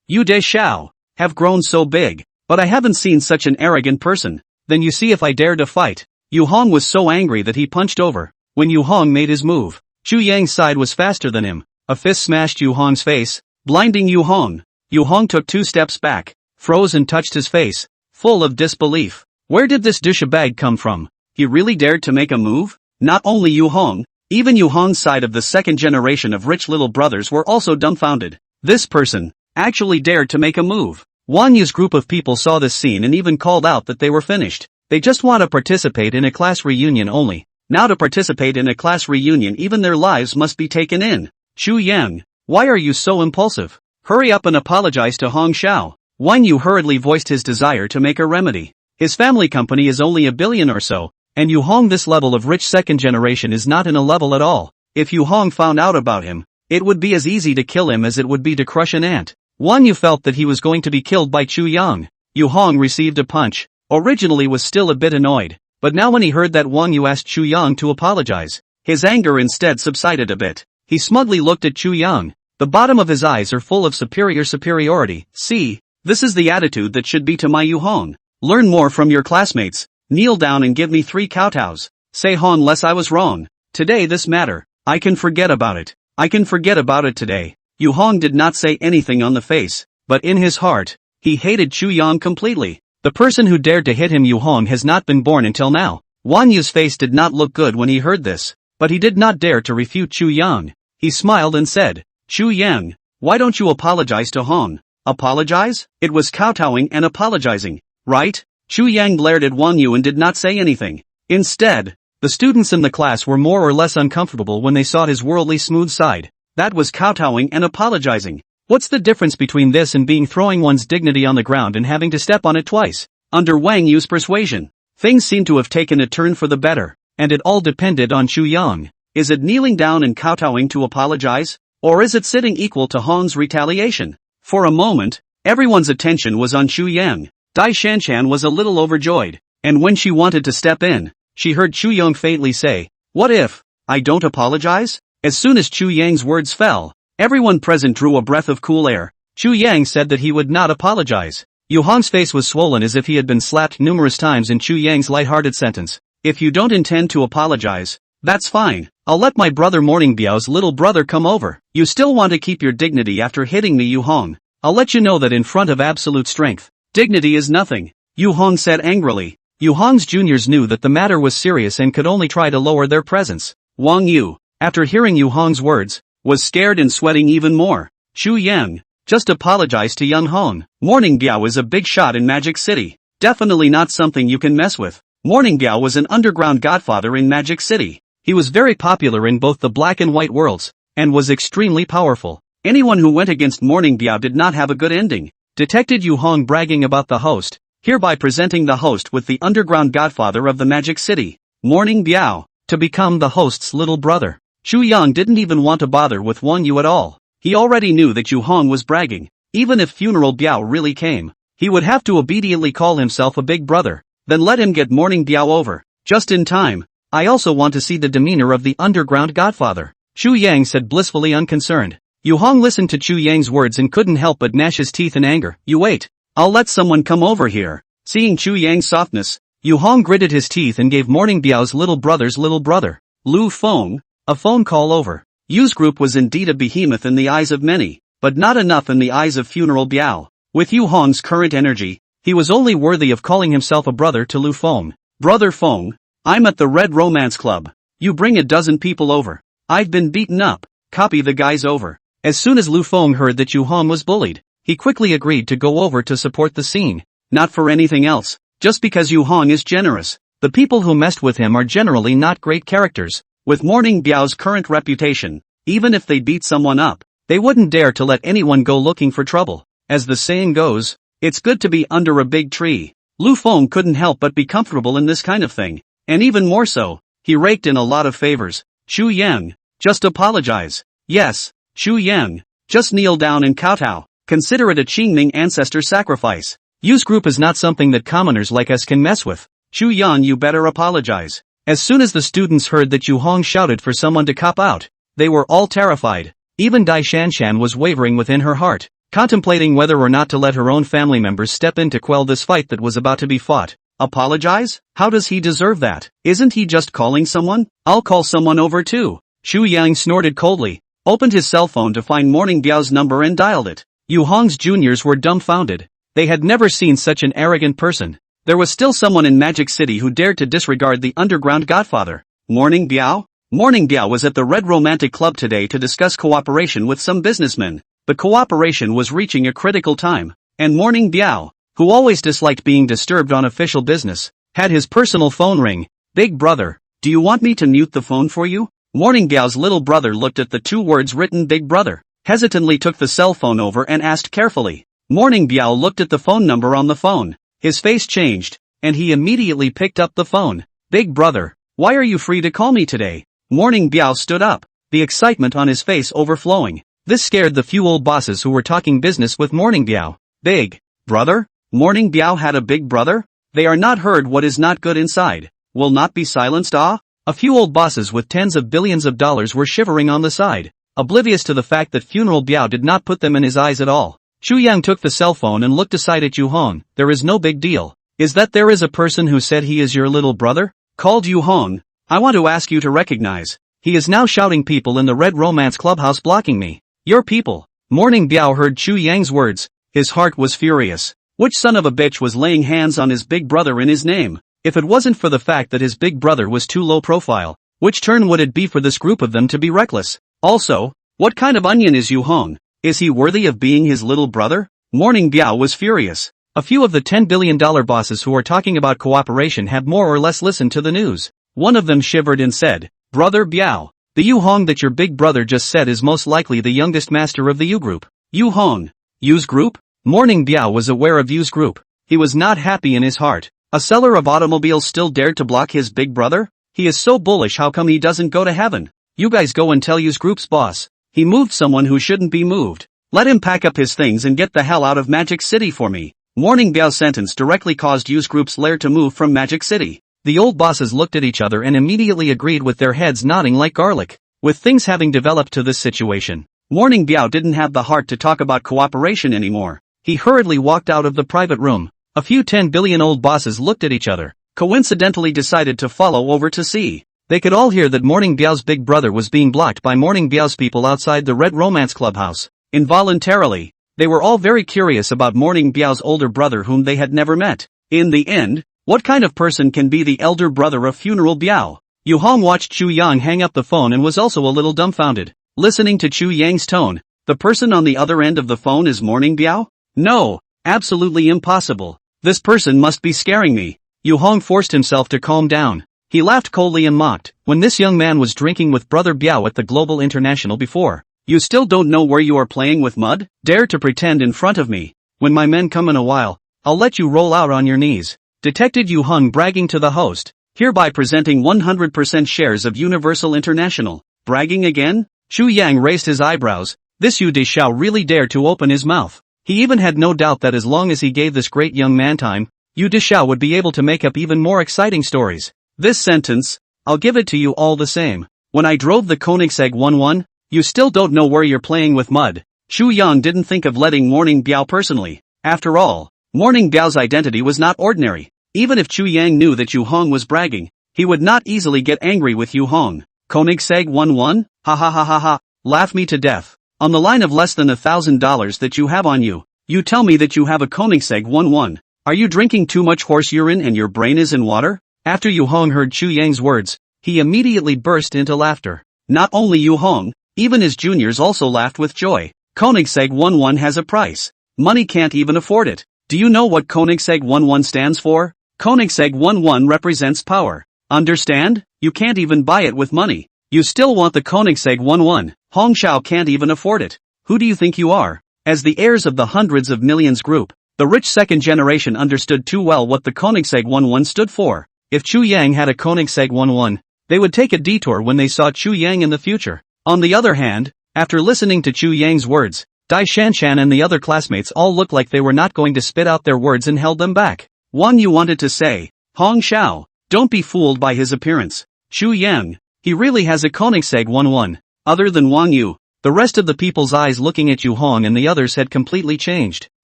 you de shao, have grown so big, but I haven't seen such an arrogant person. Then you see if I dare to fight. Yu Hong was so angry that he punched over. When Yu Hong made his move, Xu Yang's side was faster than him. A fist smashed Yu Hong's face, blinding Yu Hong. Yu Hong took 2 steps back, froze and touched his face, full of disbelief. Where did this douchebag come from? He really dared to make a move? Not only Yu Hong, even Yu Hong's side of the second generation of rich little brothers were also dumbfounded. This person actually dared to make a move. Wang Yu's group of people saw this scene and even called out that they were finished. They just want to participate in a class reunion only. Now to participate in a class reunion even their lives must be taken in. Xu Yang, why are you so impulsive? Hurry up and apologize to Hong Xiao. Wang Yu hurriedly voiced his desire to make a remedy. His family company is only $1 billion or so, and Yu Hong this level of rich second generation is not in a level at all. If Yu Hong found out about him, it would be as easy to kill him as it would be to crush an ant. Wang Yu felt that he was going to be killed by Xu Yang. Yu Hong received a punch. Originally was still a bit annoyed, but now when he heard that Wang Yu asked Xu Yang to apologize, his anger instead subsided a bit. He smugly looked at Xu Yang. The bottom of his eyes are full of superiority. See, this is the attitude that should be to my Yu Hong. Learn more from your classmates. Kneel down and give me 3 kowtows. Say Hon less I was wrong. Today this matter, I can forget about it. I can forget about it today. Yu Hong did not say anything on the face, but in his heart, he hated Xu Yang completely. The person who dared to hit him Yu Hong has not been born until now. Wang Yu's face did not look good when he heard this, but he did not dare to refute Xu Yang. He smiled and said, Xu Yang, why don't you apologize to Hong? Apologize? It was kowtowing and apologizing, right? Xu Yang glared at Wang Yu and did not say anything. Instead, the students in the class were more or less uncomfortable when they saw his worldly smooth side. That was kowtowing and apologizing. What's the difference between this and being throwing one's dignity on the ground and having to step on it twice? Under Wang Yu's persuasion, things seemed to have taken a turn for the better, and it all depended on Xu Yang. Is it kneeling down and kowtowing to apologize? Or is it sitting equal to Hong's retaliation? For a moment, everyone's attention was on Xu Yang. Dai Shanshan was a little overjoyed, and when she wanted to step in, she heard Xu Yang faintly say, what if I don't apologize? As soon as Xu Yang's words fell, everyone present drew a breath of cool air. Xu Yang said that he would not apologize. Yu Hong's face was swollen as if he had been slapped numerous times in Xu Yang's light-hearted sentence. If you don't intend to apologize, that's fine. I'll let my brother Morning Biao's little brother come over. You still want to keep your dignity after hitting me Yu Hong. I'll let you know that in front of absolute strength, dignity is nothing. Yu Hong said angrily. Yu Hong's juniors knew that the matter was serious and could only try to lower their presence. Wang Yu, after hearing Yu Hong's words, was scared and sweating even more. Xu Yang, just apologize to young Hong. Morning Biao is a big shot in Magic City. Definitely not something you can mess with. Morning Biao was an underground godfather in Magic City. He was very popular in both the black and white worlds, and was extremely powerful. Anyone who went against Morning Biao did not have a good ending. Detected Yu Hong bragging about the host, hereby presenting the host with the underground godfather of the Magic City, Morning Biao, to become the host's little brother. Xu Yang didn't even want to bother with Wang Yu at all. He already knew that Yu Hong was bragging. Even if funeral Biao really came, he would have to obediently call himself a big brother, then let him get Morning Biao over, just in time. I also want to see the demeanor of the underground godfather, Xu Yang said blissfully unconcerned. Yu Hong listened to Xu Yang's words and couldn't help but gnash his teeth in anger. You wait. I'll let someone come over here. Seeing Xu Yang's softness, Yu Hong gritted his teeth and gave Morning Biao's little brother, Lu Feng, a phone call over. Yu's group was indeed a behemoth in the eyes of many, but not enough in the eyes of funeral Biao. With Yu Hong's current energy, he was only worthy of calling himself a brother to Lu Feng. Brother Feng, I'm at the Red Romance Club. You bring a dozen people over. I've been beaten up. Copy the guys over. As soon as Lu Feng heard that Yu Hong was bullied, he quickly agreed to go over to support the scene. Not for anything else, just because Yu Hong is generous. The people who messed with him are generally not great characters. With Morning Biao's current reputation, even if they beat someone up, they wouldn't dare to let anyone go looking for trouble. As the saying goes, it's good to be under a big tree. Lu Feng couldn't help but be comfortable in this kind of thing. And even more so, he raked in a lot of favors. Chu Yang, just apologize. Yes, Chu Yang, just kneel down and kowtow. Consider it a Qingming ancestor sacrifice. Yu's group is not something that commoners like us can mess with. Chu Yang, you better apologize. As soon as the students heard that Yu Hong shouted for someone to cop out, they were all terrified. Even Dai Shanshan was wavering within her heart, contemplating whether or not to let her own family members step in to quell this fight that was about to be fought. Apologize? How does he deserve that? Isn't he just calling someone? I'll call someone over too. Chu Yang snorted coldly, opened his cell phone to find Morning Biao's number and dialed it. Yu Hong's juniors were dumbfounded. They had never seen such an arrogant person. There was still someone in Magic City who dared to disregard the underground Godfather. Morning Biao? Morning Biao was at the Red Romantic Club today to discuss cooperation with some businessmen. But cooperation was reaching a critical time, and Morning Biao, who always disliked being disturbed on official business, had his personal phone ring. Big brother, do you want me to mute the phone for you? Morning Biao's little brother looked at the two words written Big Brother, hesitantly took the cell phone over and asked carefully. Morning Biao looked at the phone number on the phone. His face changed, and he immediately picked up the phone. Big brother, why are you free to call me today? Morning Biao stood up, the excitement on his face overflowing. This scared the few old bosses who were talking business with Morning Biao. Big brother? Morning Biao had a big brother? They are not heard what is not good inside. Will not be silenced. A few old bosses with tens of billions of dollars were shivering on the side, oblivious to the fact that Funeral Biao did not put them in his eyes at all. Chu Yang took the cell phone and looked aside at Yu Hong. There is no big deal. Is that there is a person who said he is your little brother? Called Yu Hong. I want to ask you to recognize. He is now shouting people in the Red Romance Clubhouse blocking me. Your people. Morning Biao heard Chu Yang's words. His heart was furious. Which son of a bitch was laying hands on his big brother in his name? If it wasn't for the fact that his big brother was too low profile, which turn would it be for this group of them to be reckless? Also, what kind of onion is Yu Hong? Is he worthy of being his little brother? Morning Biao was furious. A few of the $10 billion bosses who are talking about cooperation have more or less listened to the news. One of them shivered and said, Brother Biao, the Yu Hong that your big brother just said is most likely the youngest master of the Yu group. Yu Hong. Yu's group? Morning Biao was aware of Yu's group. He was not happy in his heart. A seller of automobiles still dared to block his big brother? He is so bullish, how come he doesn't go to heaven? You guys go and tell Yu's group's boss. He moved someone who shouldn't be moved. Let him pack up his things and get the hell out of Magic City for me. Morning Biao's sentence directly caused Yu's group's lair to move from Magic City. The old bosses looked at each other and immediately agreed with their heads nodding like garlic. With things having developed to this situation, Morning Biao didn't have the heart to talk about cooperation anymore. He hurriedly walked out of the private room. A few 10 billion old bosses looked at each other, coincidentally decided to follow over to see. They could all hear that Morning Biao's big brother was being blocked by Morning Biao's people outside the Red Romance Clubhouse. Involuntarily, they were all very curious about Morning Biao's older brother whom they had never met. In the end, what kind of person can be the elder brother of Funeral Biao? Yu Hong watched Chu Yang hang up the phone and was also a little dumbfounded. Listening to Chu Yang's tone, the person on the other end of the phone is Morning Biao? No, absolutely impossible. This person must be scaring me. Yu Hong forced himself to calm down. He laughed coldly and mocked. When this young man was drinking with Brother Biao at the Global International before, you still don't know where you are playing with mud? Dare to pretend in front of me. When my men come in a while, I'll let you roll out on your knees. Detected Yu Hong bragging to the host, hereby presenting 100% shares of Universal International. Bragging again? Chu Yang raised his eyebrows. This Yu Deshao really dared to open his mouth. He even had no doubt that as long as he gave this great young man time, Yu Deshao would be able to make up even more exciting stories. This sentence, I'll give it to you all the same. When I drove the Koenigsegg 11, you still don't know where you're playing with mud. Chu Yang didn't think of letting Morning Biao personally. After all, Morning Biao's identity was not ordinary. Even if Chu Yang knew that Yu Hong was bragging, he would not easily get angry with Yu Hong. Koenigsegg 11? Ha ha ha ha ha, laugh me to death. On the line of less than $1,000 that you have on you, you tell me that you have a Koenigsegg 11. Are you drinking too much horse urine and your brain is in water? After Yu Hong heard Chu Yang's words, he immediately burst into laughter. Not only Yu Hong, even his juniors also laughed with joy. Koenigsegg 11 has a price. Money can't even afford it. Do you know what Koenigsegg 11 stands for? Koenigsegg 11 represents power. Understand? You can't even buy it with money. You still want the Koenigsegg 11. Hong Shao can't even afford it. Who do you think you are? As the heirs of the hundreds of millions group, The rich second generation understood too well what the Koenigsegg 11 stood for. If Chu Yang had a Koenigsegg 11, they would take a detour when they saw Chu Yang in the future. On the other hand, after listening to Chu Yang's words, Dai Shanshan and the other classmates all looked like they were not going to spit out their words and held them back. Wang Yu wanted to say, Hong Xiao, don't be fooled by his appearance. Chu Yang, he really has a Koenigsegg 11. Other than Wang Yu, the rest of the people's eyes looking at Yu Hong and the others had completely changed.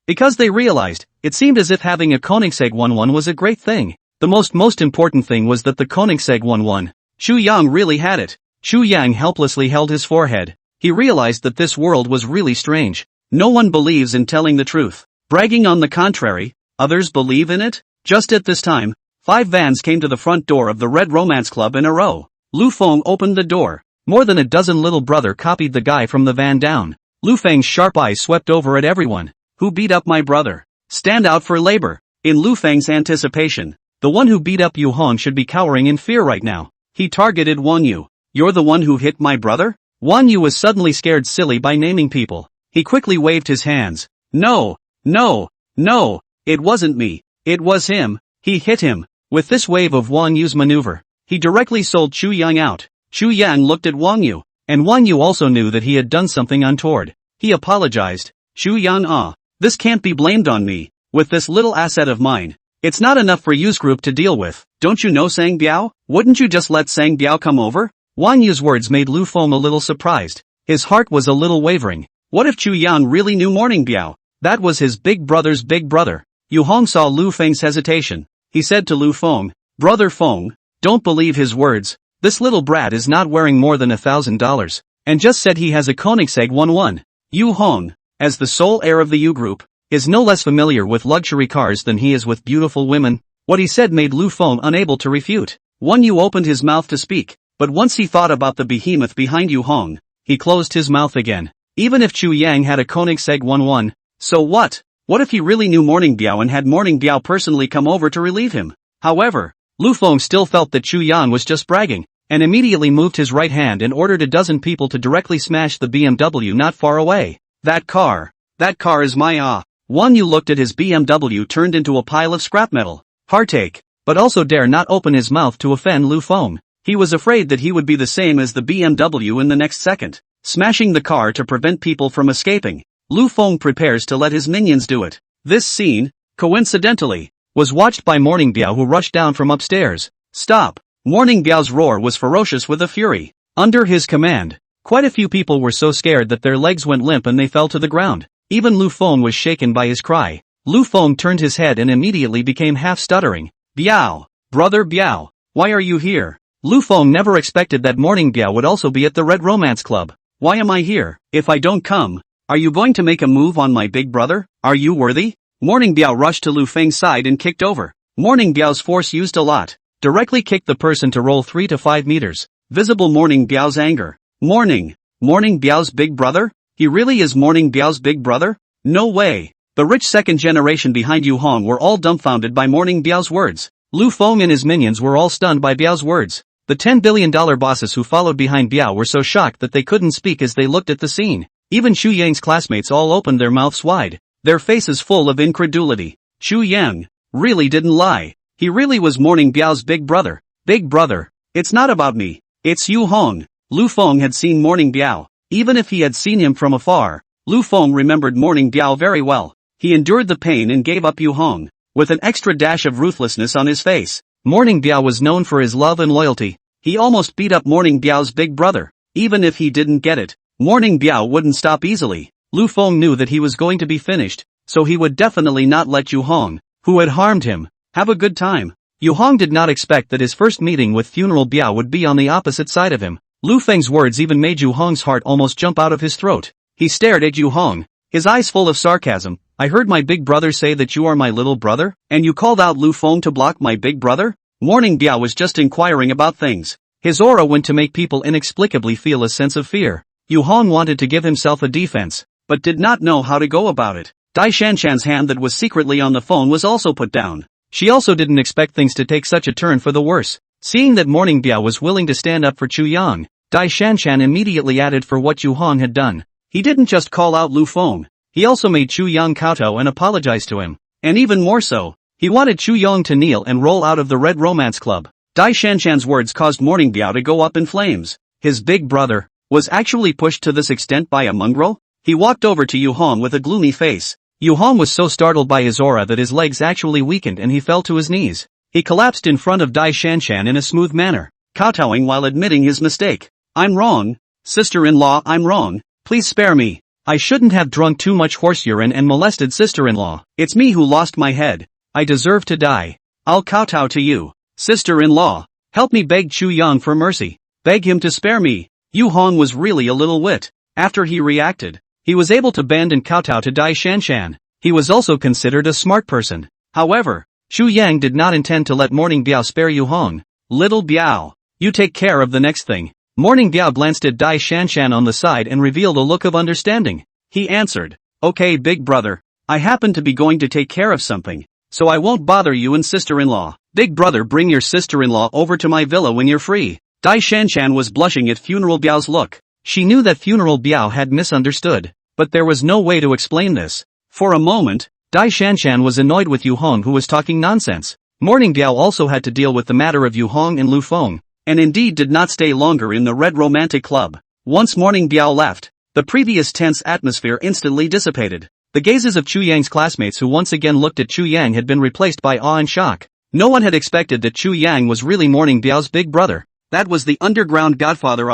Because they realized, it seemed as if having a Koenigsegg 11 was a great thing. The most important thing was that the Koenigsegg 11, Chu Yang really had it. Chu Yang helplessly held his forehead. He realized that this world was really strange. No one believes in telling the truth. Bragging on the contrary, others believe in it? Just at this time, 5 vans came to the front door of the Red Romance Club in a row. Lu Feng opened the door. More than a dozen little brother copied the guy from the van down. Lu Feng's sharp eyes swept over at everyone. Who beat up my brother? Stand out for labor. In Lu Feng's anticipation, the one who beat up Yu Hong should be cowering in fear right now. He targeted Wang Yu. You're the one who hit my brother? Wang Yu was suddenly scared silly by naming people. He quickly waved his hands. No, it wasn't me. It was him. He hit him. With this wave of Wang Yu's maneuver, he directly sold Chu Yang out. Chu Yang looked at Wang Yu, and Wang Yu also knew that he had done something untoward. He apologized. Chu Yang, this can't be blamed on me. With this little asset of mine, it's not enough for Yu's group to deal with. Don't you know Sang Biao? Wouldn't you just let Sang Biao come over? Wang Yu's words made Lu Feng a little surprised. His heart was a little wavering. What if Chu Yang really knew Morning Biao? That was his big brother's big brother. Yu Hong saw Lu Feng's hesitation. He said to Lu Feng, Brother Feng, don't believe his words. This little brat is not wearing more than $1,000, and just said he has a Koenigsegg 11. Yu Hong, as the sole heir of the Yu group, is no less familiar with luxury cars than he is with beautiful women. What he said made Lu Feng unable to refute. Wang Yu opened his mouth to speak, but once he thought about the behemoth behind Yu Hong, he closed his mouth again. Even if Chu Yang had a Koenigsegg 11, so what? What if he really knew Morning Biao and had Morning Biao personally come over to relieve him? However, Lu Feng still felt that Chu Yang was just bragging, and immediately moved his right hand and ordered a dozen people to directly smash the BMW not far away. That car is my Wang Yu looked at his BMW turned into a pile of scrap metal. Heartache, but also dare not open his mouth to offend Lu Feng. He was afraid that he would be the same as the BMW in the next second, smashing the car to prevent people from escaping. Lu Feng prepares to let his minions do it. This scene, coincidentally, was watched by Morning Biao, who rushed down from upstairs. Stop! Morning Biao's roar was ferocious with a fury. Under his command, quite a few people were so scared that their legs went limp and they fell to the ground. Even Lu Feng was shaken by his cry. Lu Feng turned his head and immediately became half stuttering. Biao! Brother Biao! Why are you here? Lu Feng never expected that Morning Biao would also be at the Red Romance Club. Why am I here? If I don't come, are you going to make a move on my big brother? Are you worthy? Morning Biao rushed to Lu Feng's side and kicked over. Morning Biao's force used a lot. Directly kicked the person to roll 3 to 5 meters. Visible Morning Biao's anger. Morning Biao's big brother? He really is Morning Biao's big brother? No way. The rich second generation behind Yu Hong were all dumbfounded by Morning Biao's words. Lu Feng and his minions were all stunned by Biao's words. The $10 billion bosses who followed behind Biao were so shocked that they couldn't speak as they looked at the scene. Even Chu Yang's classmates all opened their mouths wide, their faces full of incredulity. Chu Yang really didn't lie. He really was Morning Biao's big brother. Big brother. It's not about me. It's Yu Hong. Lu Feng had seen Morning Biao. Even if he had seen him from afar, Lu Feng remembered Morning Biao very well. He endured the pain and gave up Yu Hong, with an extra dash of ruthlessness on his face. Morning Biao was known for his love and loyalty. He almost beat up Morning Biao's big brother. Even if he didn't get it, Morning Biao wouldn't stop easily. Lu Feng knew that he was going to be finished, so he would definitely not let Yu Hong, who had harmed him, have a good time. Yu Hong did not expect that his first meeting with Funeral Biao would be on the opposite side of him. Lu Feng's words even made Yu Hong's heart almost jump out of his throat. He stared at Yu Hong, his eyes full of sarcasm. I heard my big brother say that you are my little brother, and you called out Lu Feng to block my big brother? Morning Biao was just inquiring about things. His aura went to make people inexplicably feel a sense of fear. Yu Hong wanted to give himself a defense, but did not know how to go about it. Dai Shanshan's hand that was secretly on the phone was also put down. She also didn't expect things to take such a turn for the worse. Seeing that Morning Biao was willing to stand up for Chu Yang, Dai Shanshan immediately added for what Yu Hong had done. He didn't just call out Lu Feng, he also made Chu Yang kowtow and apologize to him. And even more so, he wanted Chu Yang to kneel and roll out of the Red Romance Club. Dai Shanshan's words caused Morning Biao to go up in flames. His big brother was actually pushed to this extent by a mongrel? He walked over to Yu Hong with a gloomy face. Yu Hong was so startled by his aura that his legs actually weakened and he fell to his knees. He collapsed in front of Dai Shanshan in a smooth manner, kowtowing while admitting his mistake. I'm wrong. Sister-in-law, I'm wrong. Please spare me. I shouldn't have drunk too much horse urine and molested sister-in-law. It's me who lost my head. I deserve to die. I'll kowtow to you. Sister-in-law, help me beg Chu Yang for mercy. Beg him to spare me. Yu Hong was really a little wit. After he reacted, he was able to bend and kowtow to Dai Shanshan. He was also considered a smart person. However, Chu Yang did not intend to let Morning Biao spare Yu Hong. Little Biao, you take care of the next thing. Morning Biao glanced at Dai Shanshan on the side and revealed a look of understanding. He answered, okay big brother, I happen to be going to take care of something, so I won't bother you and sister-in-law. Big brother, bring your sister-in-law over to my villa when you're free. Dai Shanshan was blushing at Funeral Biao's look. She knew that Funeral Biao had misunderstood, but there was no way to explain this. For a moment, Dai Shanshan was annoyed with Yu Hong who was talking nonsense. Morning Biao also had to deal with the matter of Yu Hong and Lu Feng, and indeed did not stay longer in the Red Romantic Club. Once Morning Biao left, the previous tense atmosphere instantly dissipated. The gazes of Chu Yang's classmates who once again looked at Chu Yang had been replaced by awe and shock. No one had expected that Chu Yang was really Morning Biao's big brother. That was the underground Godfather.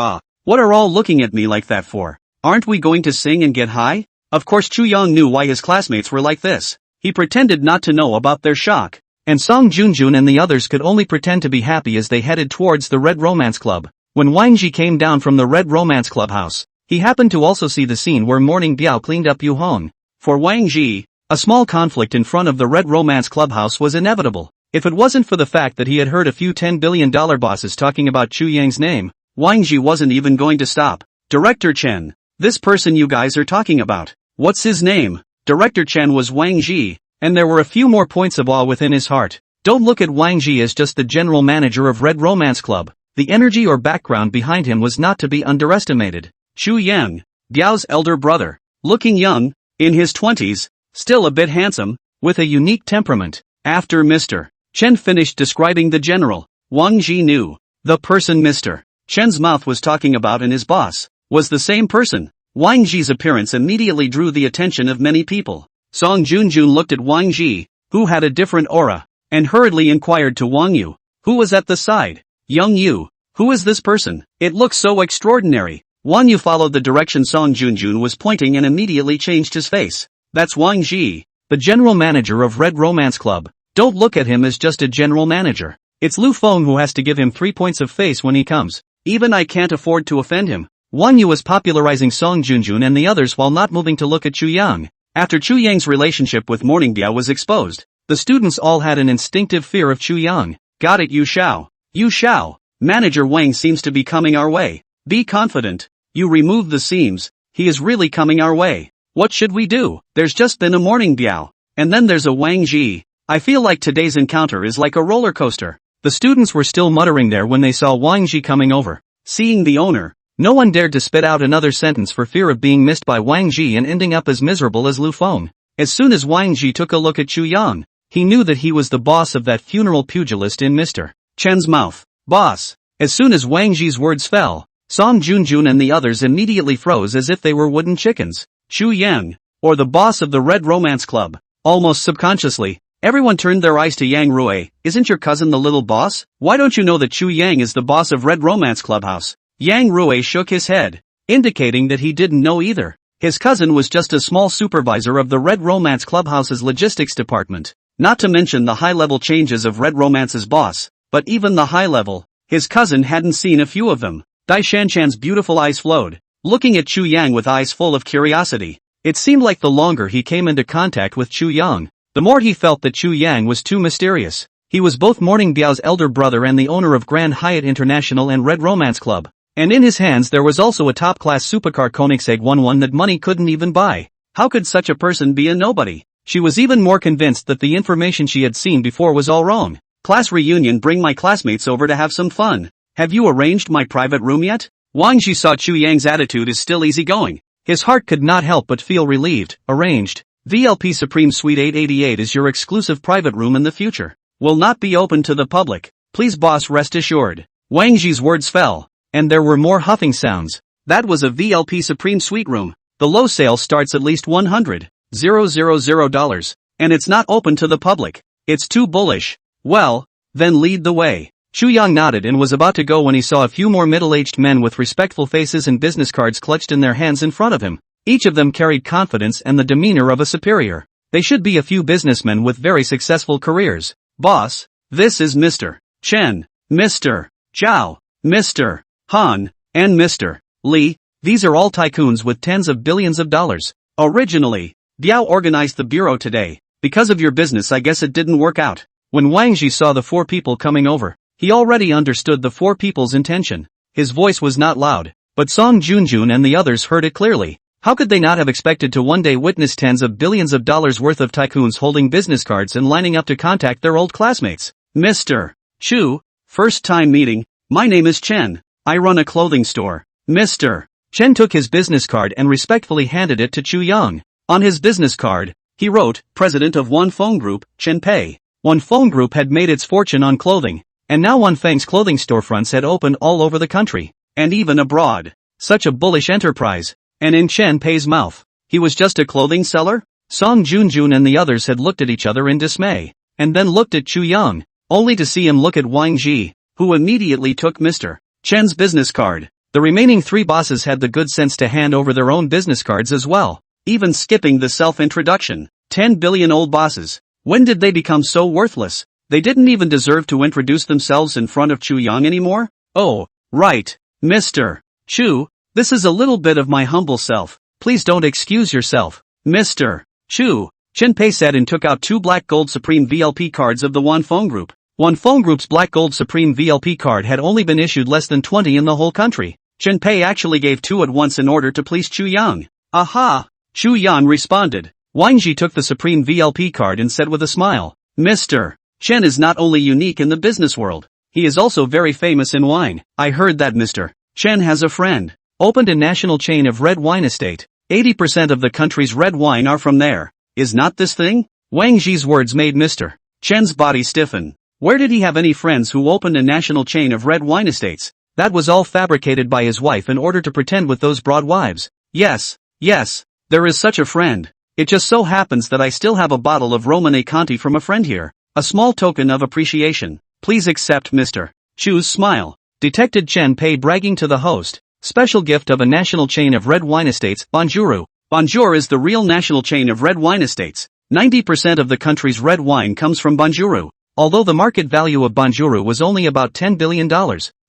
What are all looking at me like that for? Aren't we going to sing and get high? Of course Chu Yang knew why his classmates were like this. He pretended not to know about their shock. And Song Junjun and the others could only pretend to be happy as they headed towards the Red Romance Club. When Wang Ji came down from the Red Romance Clubhouse, he happened to also see the scene where Morning Biao cleaned up Yu Hong. For Wang Ji, a small conflict in front of the Red Romance Clubhouse was inevitable. If it wasn't for the fact that he had heard a few $10 billion bosses talking about Chu Yang's name, Wang Ji wasn't even going to stop. Director Chen, this person you guys are talking about, what's his name? Director Chen was Wang Ji, and there were a few more points of awe within his heart. Don't look at Wang Ji as just the general manager of Red Romance Club. The energy or background behind him was not to be underestimated. Chu Yang, Biao's elder brother, looking young, in his 20s, still a bit handsome, with a unique temperament. After Mr. Chen finished describing the general, Wang Ji knew the person Mr. Chen's mouth was talking about and his boss was the same person. Wang Ji's appearance immediately drew the attention of many people. Song Junjun looked at Wang Ji, who had a different aura, and hurriedly inquired to Wang Yu, who was at the side. Young Yu, who is this person? It looks so extraordinary. Wang Yu followed the direction Song Junjun was pointing and immediately changed his face. That's Wang Ji, the general manager of Red Romance Club. Don't look at him as just a general manager. It's Lu Feng who has to give him 3 points of face when he comes. Even I can't afford to offend him. Wang Yu was popularizing Song Junjun and the others while not moving to look at Chu Yang. After Chu Yang's relationship with Morning Biao was exposed, the students all had an instinctive fear of Chu Yang. Got it, Yu Xiao. Yu Xiao, Manager Wang seems to be coming our way. Be confident. You remove the seams. He is really coming our way. What should we do? There's just been a Morning Biao, and then there's a Wang Ji. I feel like today's encounter is like a roller coaster. The students were still muttering there when they saw Wang Ji coming over. Seeing the owner, no one dared to spit out another sentence for fear of being missed by Wang Ji and ending up as miserable as Lu Feng. As soon as Wang Ji took a look at Chu Yang, he knew that he was the boss of that funeral pugilist in Mr. Chen's mouth. Boss. As soon as Wang Ji's words fell, Song Junjun and the others immediately froze as if they were wooden chickens. Chu Yang, or the boss of the Red Romance Club. Almost subconsciously, everyone turned their eyes to Yang Rui. Isn't your cousin the little boss? Why don't you know that Chu Yang is the boss of Red Romance Clubhouse? Yang Rui shook his head, indicating that he didn't know either. His cousin was just a small supervisor of the Red Romance Clubhouse's logistics department. Not to mention the high-level changes of Red Romance's boss, but even the high-level, his cousin hadn't seen a few of them. Dai Shanshan's beautiful eyes flowed, looking at Chu Yang with eyes full of curiosity. It seemed like the longer he came into contact with Chu Yang, the more he felt that Chu Yang was too mysterious. He was both Morning Biao's elder brother and the owner of Grand Hyatt International and Red Romance Club. And in his hands there was also a top-class supercar Koenigsegg 11 that money couldn't even buy. How could such a person be a nobody? She was even more convinced that the information she had seen before was all wrong. Class reunion, bring my classmates over to have some fun. Have you arranged my private room yet? Wang Ji saw Chu Yang's attitude is still easygoing. His heart could not help but feel relieved. Arranged. VLP Supreme Suite 888 is your exclusive private room in the future. Will not be open to the public. Please boss, rest assured. Wang Ji's words fell, and there were more huffing sounds. That was a VLP Supreme Suite room. The low sale starts at least $100,000, and it's not open to the public. It's too bullish. Well, then lead the way. Chu Yang nodded and was about to go when he saw a few more middle-aged men with respectful faces and business cards clutched in their hands in front of him. Each of them carried confidence and the demeanor of a superior. They should be a few businessmen with very successful careers. Boss, this is Mr. Chen, Mr. Zhao, Mr. Han, and Mr. Li. These are all tycoons with tens of billions of dollars. Originally, Diao organized the bureau today. Because of your business, I guess it didn't work out. When Wang Ji saw the four people coming over, he already understood the four people's intention. His voice was not loud, but Song Junjun and the others heard it clearly. How could they not have expected to one day witness tens of billions of dollars worth of tycoons holding business cards and lining up to contact their old classmates? Mr. Chu, first time meeting, my name is Chen. I run a clothing store. Mr. Chen took his business card and respectfully handed it to Chu Yang. On his business card, he wrote, President of One Phone Group, Chen Pei. One Phone Group had made its fortune on clothing, and now One Feng's clothing storefronts had opened all over the country, and even abroad. Such a bullish enterprise. And in Chen Pei's mouth, he was just a clothing seller? Song Junjun and the others had looked at each other in dismay, and then looked at Chu Yang, only to see him look at Wang Ji, who immediately took Mr. Chen's business card. The remaining three bosses had the good sense to hand over their own business cards as well, even skipping the self-introduction. 10 billion old bosses. When did they become so worthless? They didn't even deserve to introduce themselves in front of Chu Yang anymore? Oh, right, Mr. Chu. This is a little bit of my humble self. Please don't excuse yourself. Mr. Chu. Chen Pei said and took out 2 Black Gold Supreme VLP cards of the One Phone Group. One Phone Group's Black Gold Supreme VLP card had only been issued less than 20 in the whole country. Chen Pei actually gave 2 at once in order to please Chu Yang. Aha! Chu Yang responded. Wang Ji took the Supreme VLP card and said with a smile, Mr. Chen is not only unique in the business world, he is also very famous in wine. I heard that Mr. Chen has a friend. Opened a national chain of red wine estate. 80% of the country's red wine are from there. Is not this thing? Wang Ji's words made Mr. Chen's body stiffen. Where did he have any friends who opened a national chain of red wine estates? That was all fabricated by his wife in order to pretend with those broad wives. Yes, there is such a friend. It just so happens that I still have a bottle of Romane Conti from a friend here. A small token of appreciation. Please accept Mr. Chu's smile. Detected Chen Pei bragging to the host. Special gift of a national chain of red wine estates, Bonjour. Bonjour is the real national chain of red wine estates. 90% of the country's red wine comes from Bonjour. Although the market value of Bonjour was only about $10 billion,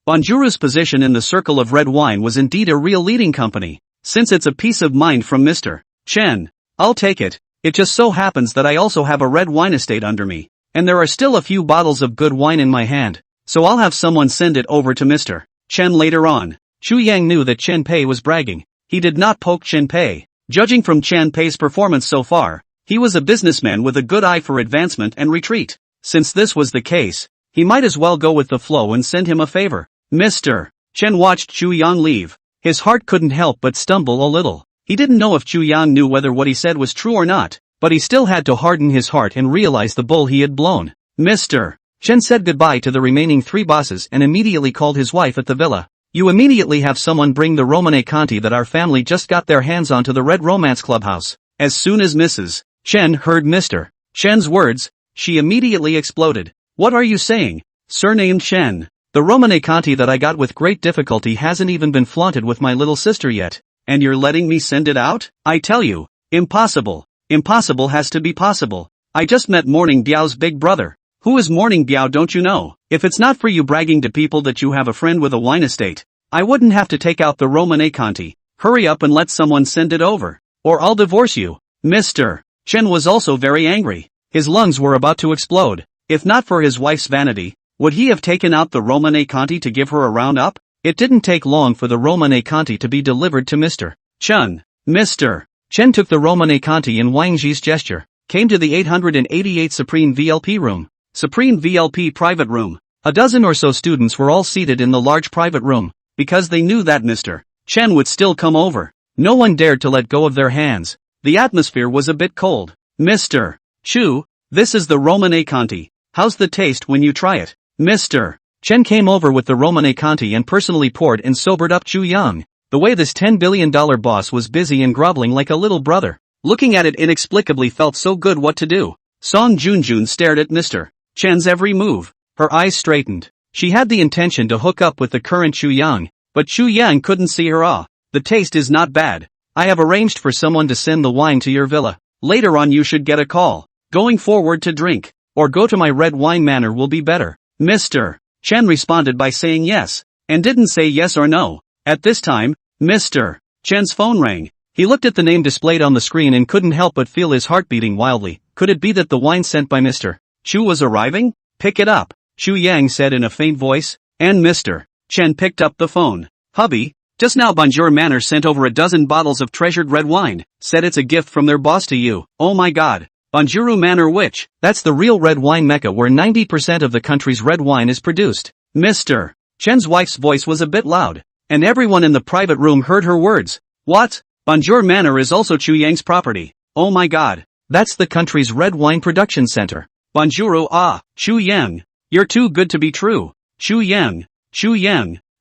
Bonjour's position in the circle of red wine was indeed a real leading company. Since it's a peace of mind from Mr. Chen, I'll take it. It just so happens that I also have a red wine estate under me, and there are still a few bottles of good wine in my hand, so I'll have someone send it over to Mr. Chen later on. Chu Yang knew that Chen Pei was bragging. He did not poke Chen Pei. Judging from Chen Pei's performance so far, he was a businessman with a good eye for advancement and retreat. Since this was the case, he might as well go with the flow and send him a favor. Mr. Chen watched Chu Yang leave. His heart couldn't help but stumble a little. He didn't know if Chu Yang knew whether what he said was true or not, but he still had to harden his heart and realize the bull he had blown. Mr. Chen said goodbye to the remaining 3 bosses and immediately called his wife at the villa. You immediately have someone bring the Romane Conti that our family just got their hands on to the Red Romance Clubhouse. As soon as Mrs. Chen heard Mr. Chen's words, she immediately exploded. What are you saying? Surnamed Chen. The Romane Conti that I got with great difficulty hasn't even been flaunted with my little sister yet. And you're letting me send it out? I tell you, impossible. Impossible has to be possible. I just met Morning Biao's big brother. Who is Morning Biao, don't you know? If it's not for you bragging to people that you have a friend with a wine estate, I wouldn't have to take out the Romane Conti. Hurry up and let someone send it over, or I'll divorce you. Mr. Chen was also very angry. His lungs were about to explode. If not for his wife's vanity, would he have taken out the Romane Conti to give her a round-up? It didn't take long for the Romane Conti to be delivered to Mr. Chen. Mr. Chen took the Romane Conti in Wang Ji's gesture, came to the 888 Supreme VLP room. Supreme VLP private room. A dozen or so students were all seated in the large private room, because they knew that Mr. Chen would still come over. No one dared to let go of their hands. The atmosphere was a bit cold. Mr. Chu, this is the Romane Conti. How's the taste when you try it? Mr. Chen came over with the Romane Conti and personally poured and sobered up Chu Young. The way this $10 billion boss was busy and groveling like a little brother. Looking at it inexplicably felt so good what to do. Song Junjun stared at Mr. Chen's every move. Her eyes straightened. She had the intention to hook up with the current Chu Yang, but Chu Yang couldn't see her. The taste is not bad. I have arranged for someone to send the wine to your villa. Later on you should get a call. Going forward to drink. Or go to my red wine manor will be better. Mr. Chen responded by saying yes, and didn't say yes or no. At this time, Mr. Chen's phone rang. He looked at the name displayed on the screen and couldn't help but feel his heart beating wildly. Could it be that the wine sent by Mr. Chu was arriving? Pick it up, Chu Yang said in a faint voice, and Mr. Chen picked up the phone. Hubby, just now Bonjour Manor sent over a dozen bottles of treasured red wine, said it's a gift from their boss to you. Oh my god. Bonjour Manor which? That's the real red wine mecca where 90% of the country's red wine is produced. Mr. Chen's wife's voice was a bit loud, and everyone in the private room heard her words. What? Bonjour Manor is also Chu Yang's property. Oh my god. That's the country's red wine production center. Bonjour Chu Yang. You're too good to be true. Chu Yang.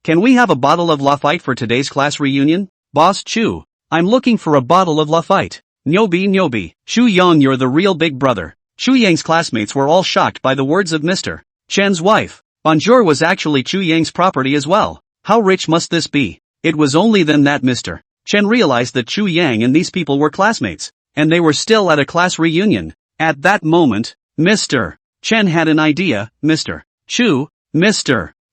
Can we have a bottle of Lafite for today's class reunion? Boss Chu. I'm looking for a bottle of Lafite. Nyobi. Chu Yang, you're the real big brother. Chu Yang's classmates were all shocked by the words of Mr. Chen's wife. Bonjour was actually Chu Yang's property as well. How rich must this be? It was only then that Mr. Chen realized that Chu Yang and these people were classmates, and they were still at a class reunion. At that moment, Mr. Chen had an idea. Mr.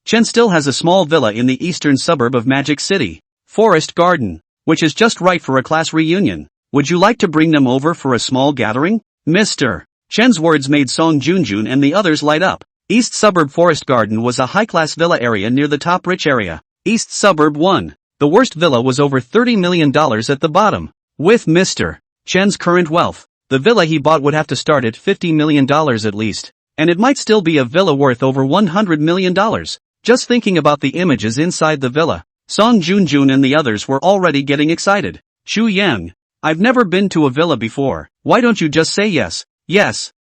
Chen still has a small villa in the eastern suburb of Magic City, Forest Garden, which is just right for a class reunion. Would you like to bring them over for a small gathering? Mr. Chen's words made Song Junjun and the others light up. East Suburb Forest Garden was a high-class villa area near the top rich area. East Suburb 1. The worst villa was over $30 million at the bottom. With Mr. Chen's current wealth, the villa he bought would have to start at $50 million at least. And it might still be a villa worth over $100 million. Just thinking about the images inside the villa, Song Junjun and the others were already getting excited. Chu Yang. I've never been to a villa before. Why don't you just say yes? Yes.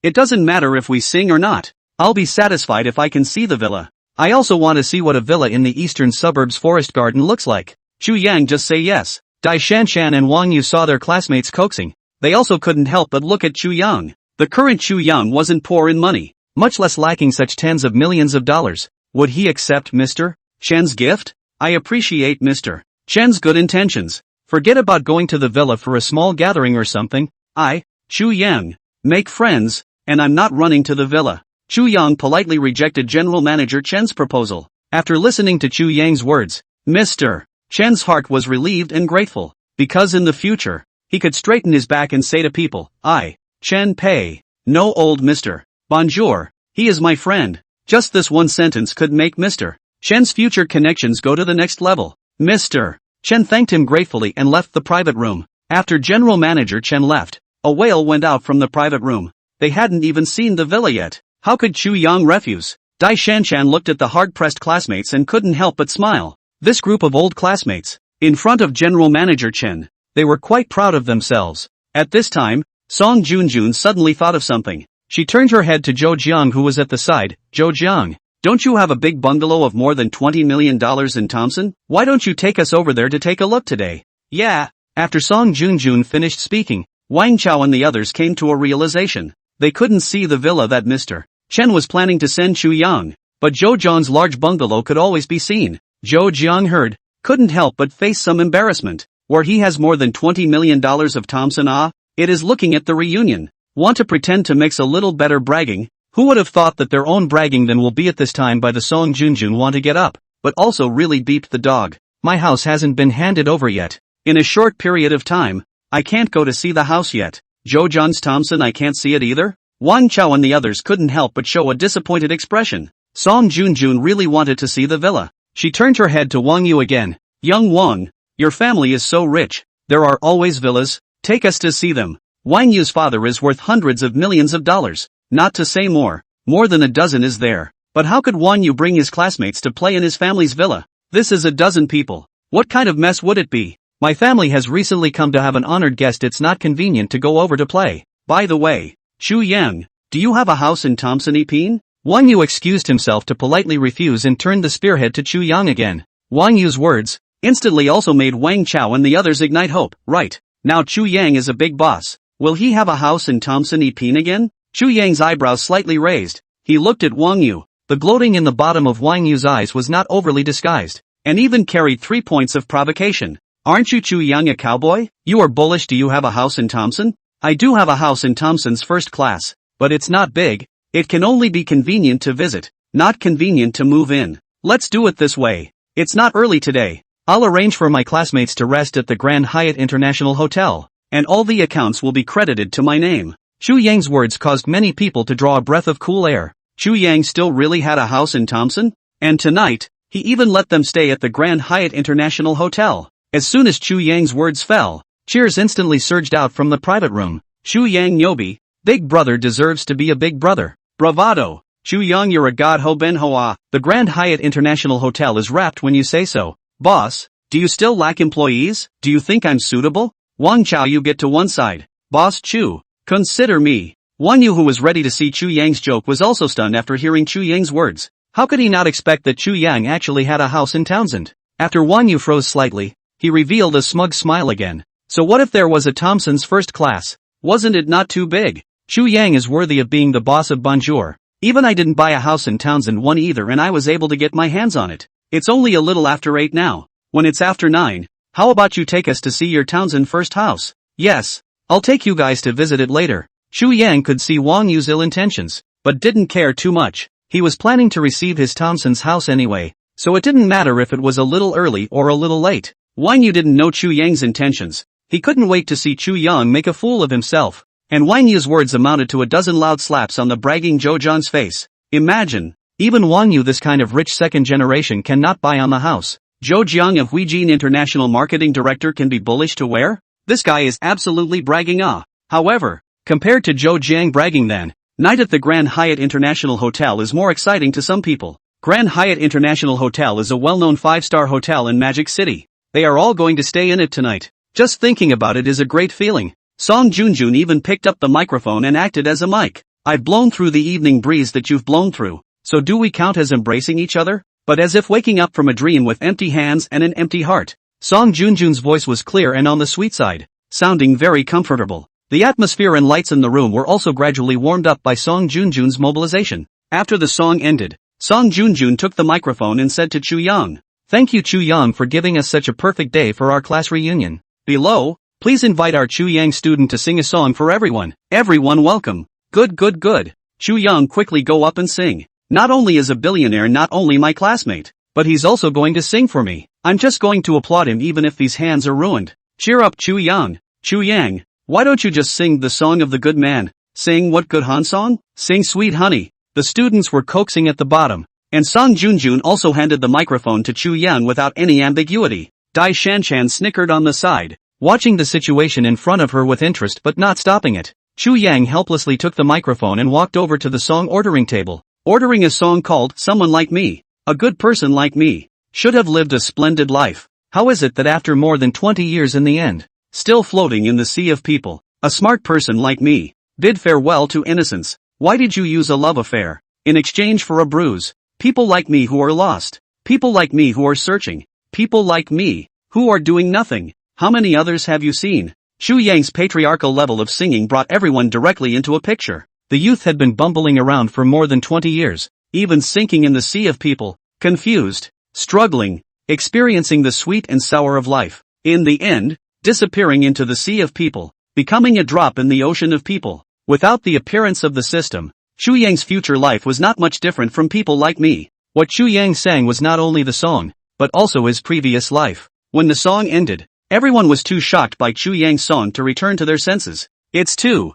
It doesn't matter if we sing or not. I'll be satisfied if I can see the villa. I also want to see what a villa in the eastern suburbs Forest Garden looks like. Chu Yang, just say yes. Dai Shanshan and Wang Yu saw their classmates coaxing. They also couldn't help but look at Chu Yang. The current Chu Yang wasn't poor in money, much less lacking such tens of millions of dollars. Would he accept Mr. Chen's gift? I appreciate Mr. Chen's good intentions. Forget about going to the villa for a small gathering or something. I, Chu Yang, make friends, and I'm not running to the villa. Chu Yang politely rejected General Manager Chen's proposal. After listening to Chu Yang's words, Mr. Chen's heart was relieved and grateful, because in the future, he could straighten his back and say to people, I, Chen Pei, no old Mr. Bonjour, he is my friend. Just this one sentence could make Mr. Chen's future connections go to the next level. Mr. Chen thanked him gratefully and left the private room. After General Manager Chen left, a wail went out from the private room. They hadn't even seen the villa yet. How could Chu Yang refuse? Dai Shanshan looked at the hard-pressed classmates and couldn't help but smile. This group of old classmates, in front of General Manager Chen, they were quite proud of themselves. At this time, Song Junjun suddenly thought of something. She turned her head to Zhou Jiang who was at the side. Zhou Jiang, don't you have a big bungalow of more than $20 million in Tomson? Why don't you take us over there to take a look today? Yeah. After Song Junjun finished speaking, Wang Chao and the others came to a realization. They couldn't see the villa that Mr. Chen was planning to send Chu Yang, but Zhou Jiang's large bungalow could always be seen. Zhou Jiang heard, couldn't help but face some embarrassment. Where he has more than $20 million of Tomson. It is looking at the reunion. Want to pretend to mix a little better bragging? Who would have thought that their own bragging then will be at this time by the Song Junjun want to get up, but also really beeped the dog. My house hasn't been handed over yet. In a short period of time, I can't go to see the house yet. Zhou Jiang's Tomson, I can't see it either. Wang Chao and the others couldn't help but show a disappointed expression. Song Junjun really wanted to see the villa. She turned her head to Wang Yu again. Young Wang, your family is so rich. There are always villas. Take us to see them. Wang Yu's father is worth hundreds of millions of dollars. Not to say more. More than a dozen is there. But how could Wang Yu bring his classmates to play in his family's villa? This is a dozen people. What kind of mess would it be? My family has recently come to have an honored guest. It's not convenient to go over to play. By the way, Chu Yang, do you have a house in Tomson Ipin? Wang Yu excused himself to politely refuse and turned the spearhead to Chu Yang again. Wang Yu's words instantly also made Wang Chao and the others ignite hope. Right, now Chu Yang is a big boss. Will he have a house in Tomson Ipin again? Chu Yang's eyebrows slightly raised. He looked at Wang Yu. The gloating in the bottom of Wang Yu's eyes was not overly disguised, and even carried 3 points of provocation. Aren't you Chu Yang a cowboy? You are bullish. Do you have a house in Tomson? I do have a house in Tomson's first class, but it's not big. It can only be convenient to visit, not convenient to move in. Let's do it this way. It's not early today. I'll arrange for my classmates to rest at the Grand Hyatt International Hotel, and all the accounts will be credited to my name. Chu Yang's words caused many people to draw a breath of cool air. Chu Yang still really had a house in Tomson? And tonight, he even let them stay at the Grand Hyatt International Hotel. As soon as Chu Yang's words fell, cheers instantly surged out from the private room. Chu Yang Nyobi, big brother deserves to be a big brother. Bravado! Chu Yang, you're a god ho ben hoa. The Grand Hyatt International Hotel is wrapped when you say so. Boss, do you still lack employees? Do you think I'm suitable? Wang Chao, you get to one side. Boss Chu, consider me. Wang Yu, who was ready to see Chu Yang's joke, was also stunned after hearing Chu Yang's words. How could he not expect that Chu Yang actually had a house in Townsend? After Wang Yu froze slightly, he revealed a smug smile again. So what if there was a Tomson's first class? Wasn't it not too big? Chu Yang is worthy of being the boss of Bonjour. Even I didn't buy a house in Townsend one either, and I was able to get my hands on it. It's only a little after 8 now. When it's after 9, how about you take us to see your Townsend first house? Yes, I'll take you guys to visit it later. Chu Yang could see Wang Yu's ill intentions, but didn't care too much. He was planning to receive his Tomson's house anyway, so it didn't matter if it was a little early or a little late. Wang Yu didn't know Chu Yang's intentions. He couldn't wait to see Chu Yang make a fool of himself, and Wang Yu's words amounted to a dozen loud slaps on the bragging Zhou Zhan's face. Imagine, even Wang Yu, this kind of rich second generation, cannot buy on the house. Zhou Jiang of Huijin International Marketing Director can be bullish to where? This guy is absolutely bragging. However, compared to Zhou Jiang bragging, then, night at the Grand Hyatt International Hotel is more exciting to some people. Grand Hyatt International Hotel is a well-known 5-star hotel in Magic City. They are all going to stay in it tonight. Just thinking about it is a great feeling. Song Junjun even picked up the microphone and acted as a mic. I've blown through the evening breeze that you've blown through, so do we count as embracing each other? But as if waking up from a dream with empty hands and an empty heart. Song Junjun's voice was clear and on the sweet side, sounding very comfortable. The atmosphere and lights in the room were also gradually warmed up by Song Junjun's mobilization. After the song ended, Song Junjun took the microphone and said to Chu Yang, "Thank you Chu Yang for giving us such a perfect day for our class reunion. Below, please invite our Chu Yang student to sing a song for everyone. Everyone welcome. Good. Chu Yang, quickly go up and sing. Not only is a billionaire not only my classmate, but he's also going to sing for me. I'm just going to applaud him even if these hands are ruined. Cheer up Chu Yang. Chu Yang, why don't you just sing the song of the good man? Sing what good Han song? Sing Sweet Honey." The students were coaxing at the bottom, and Song Junjun also handed the microphone to Chu Yang without any ambiguity. Dai Shanshan snickered on the side, watching the situation in front of her with interest but not stopping it. Chu Yang helplessly took the microphone and walked over to the song ordering table, ordering a song called "Someone Like Me." A good person like me should have lived a splendid life. How is it that after more than 20 years in the end, still floating in the sea of people, a smart person like me bid farewell to innocence? Why did you use a love affair in exchange for a bruise? People like me who are lost, people like me who are searching, people like me who are doing nothing. How many others have you seen? Chu Yang's patriarchal level of singing brought everyone directly into a picture. The youth had been bumbling around for more than 20 years, even sinking in the sea of people, confused, struggling, experiencing the sweet and sour of life. In the end, disappearing into the sea of people, becoming a drop in the ocean of people. Without the appearance of the system, Chu Yang's future life was not much different from people like me. What Chu Yang sang was not only the song, but also his previous life. When the song ended, everyone was too shocked by Chu Yang's song to return to their senses. It's too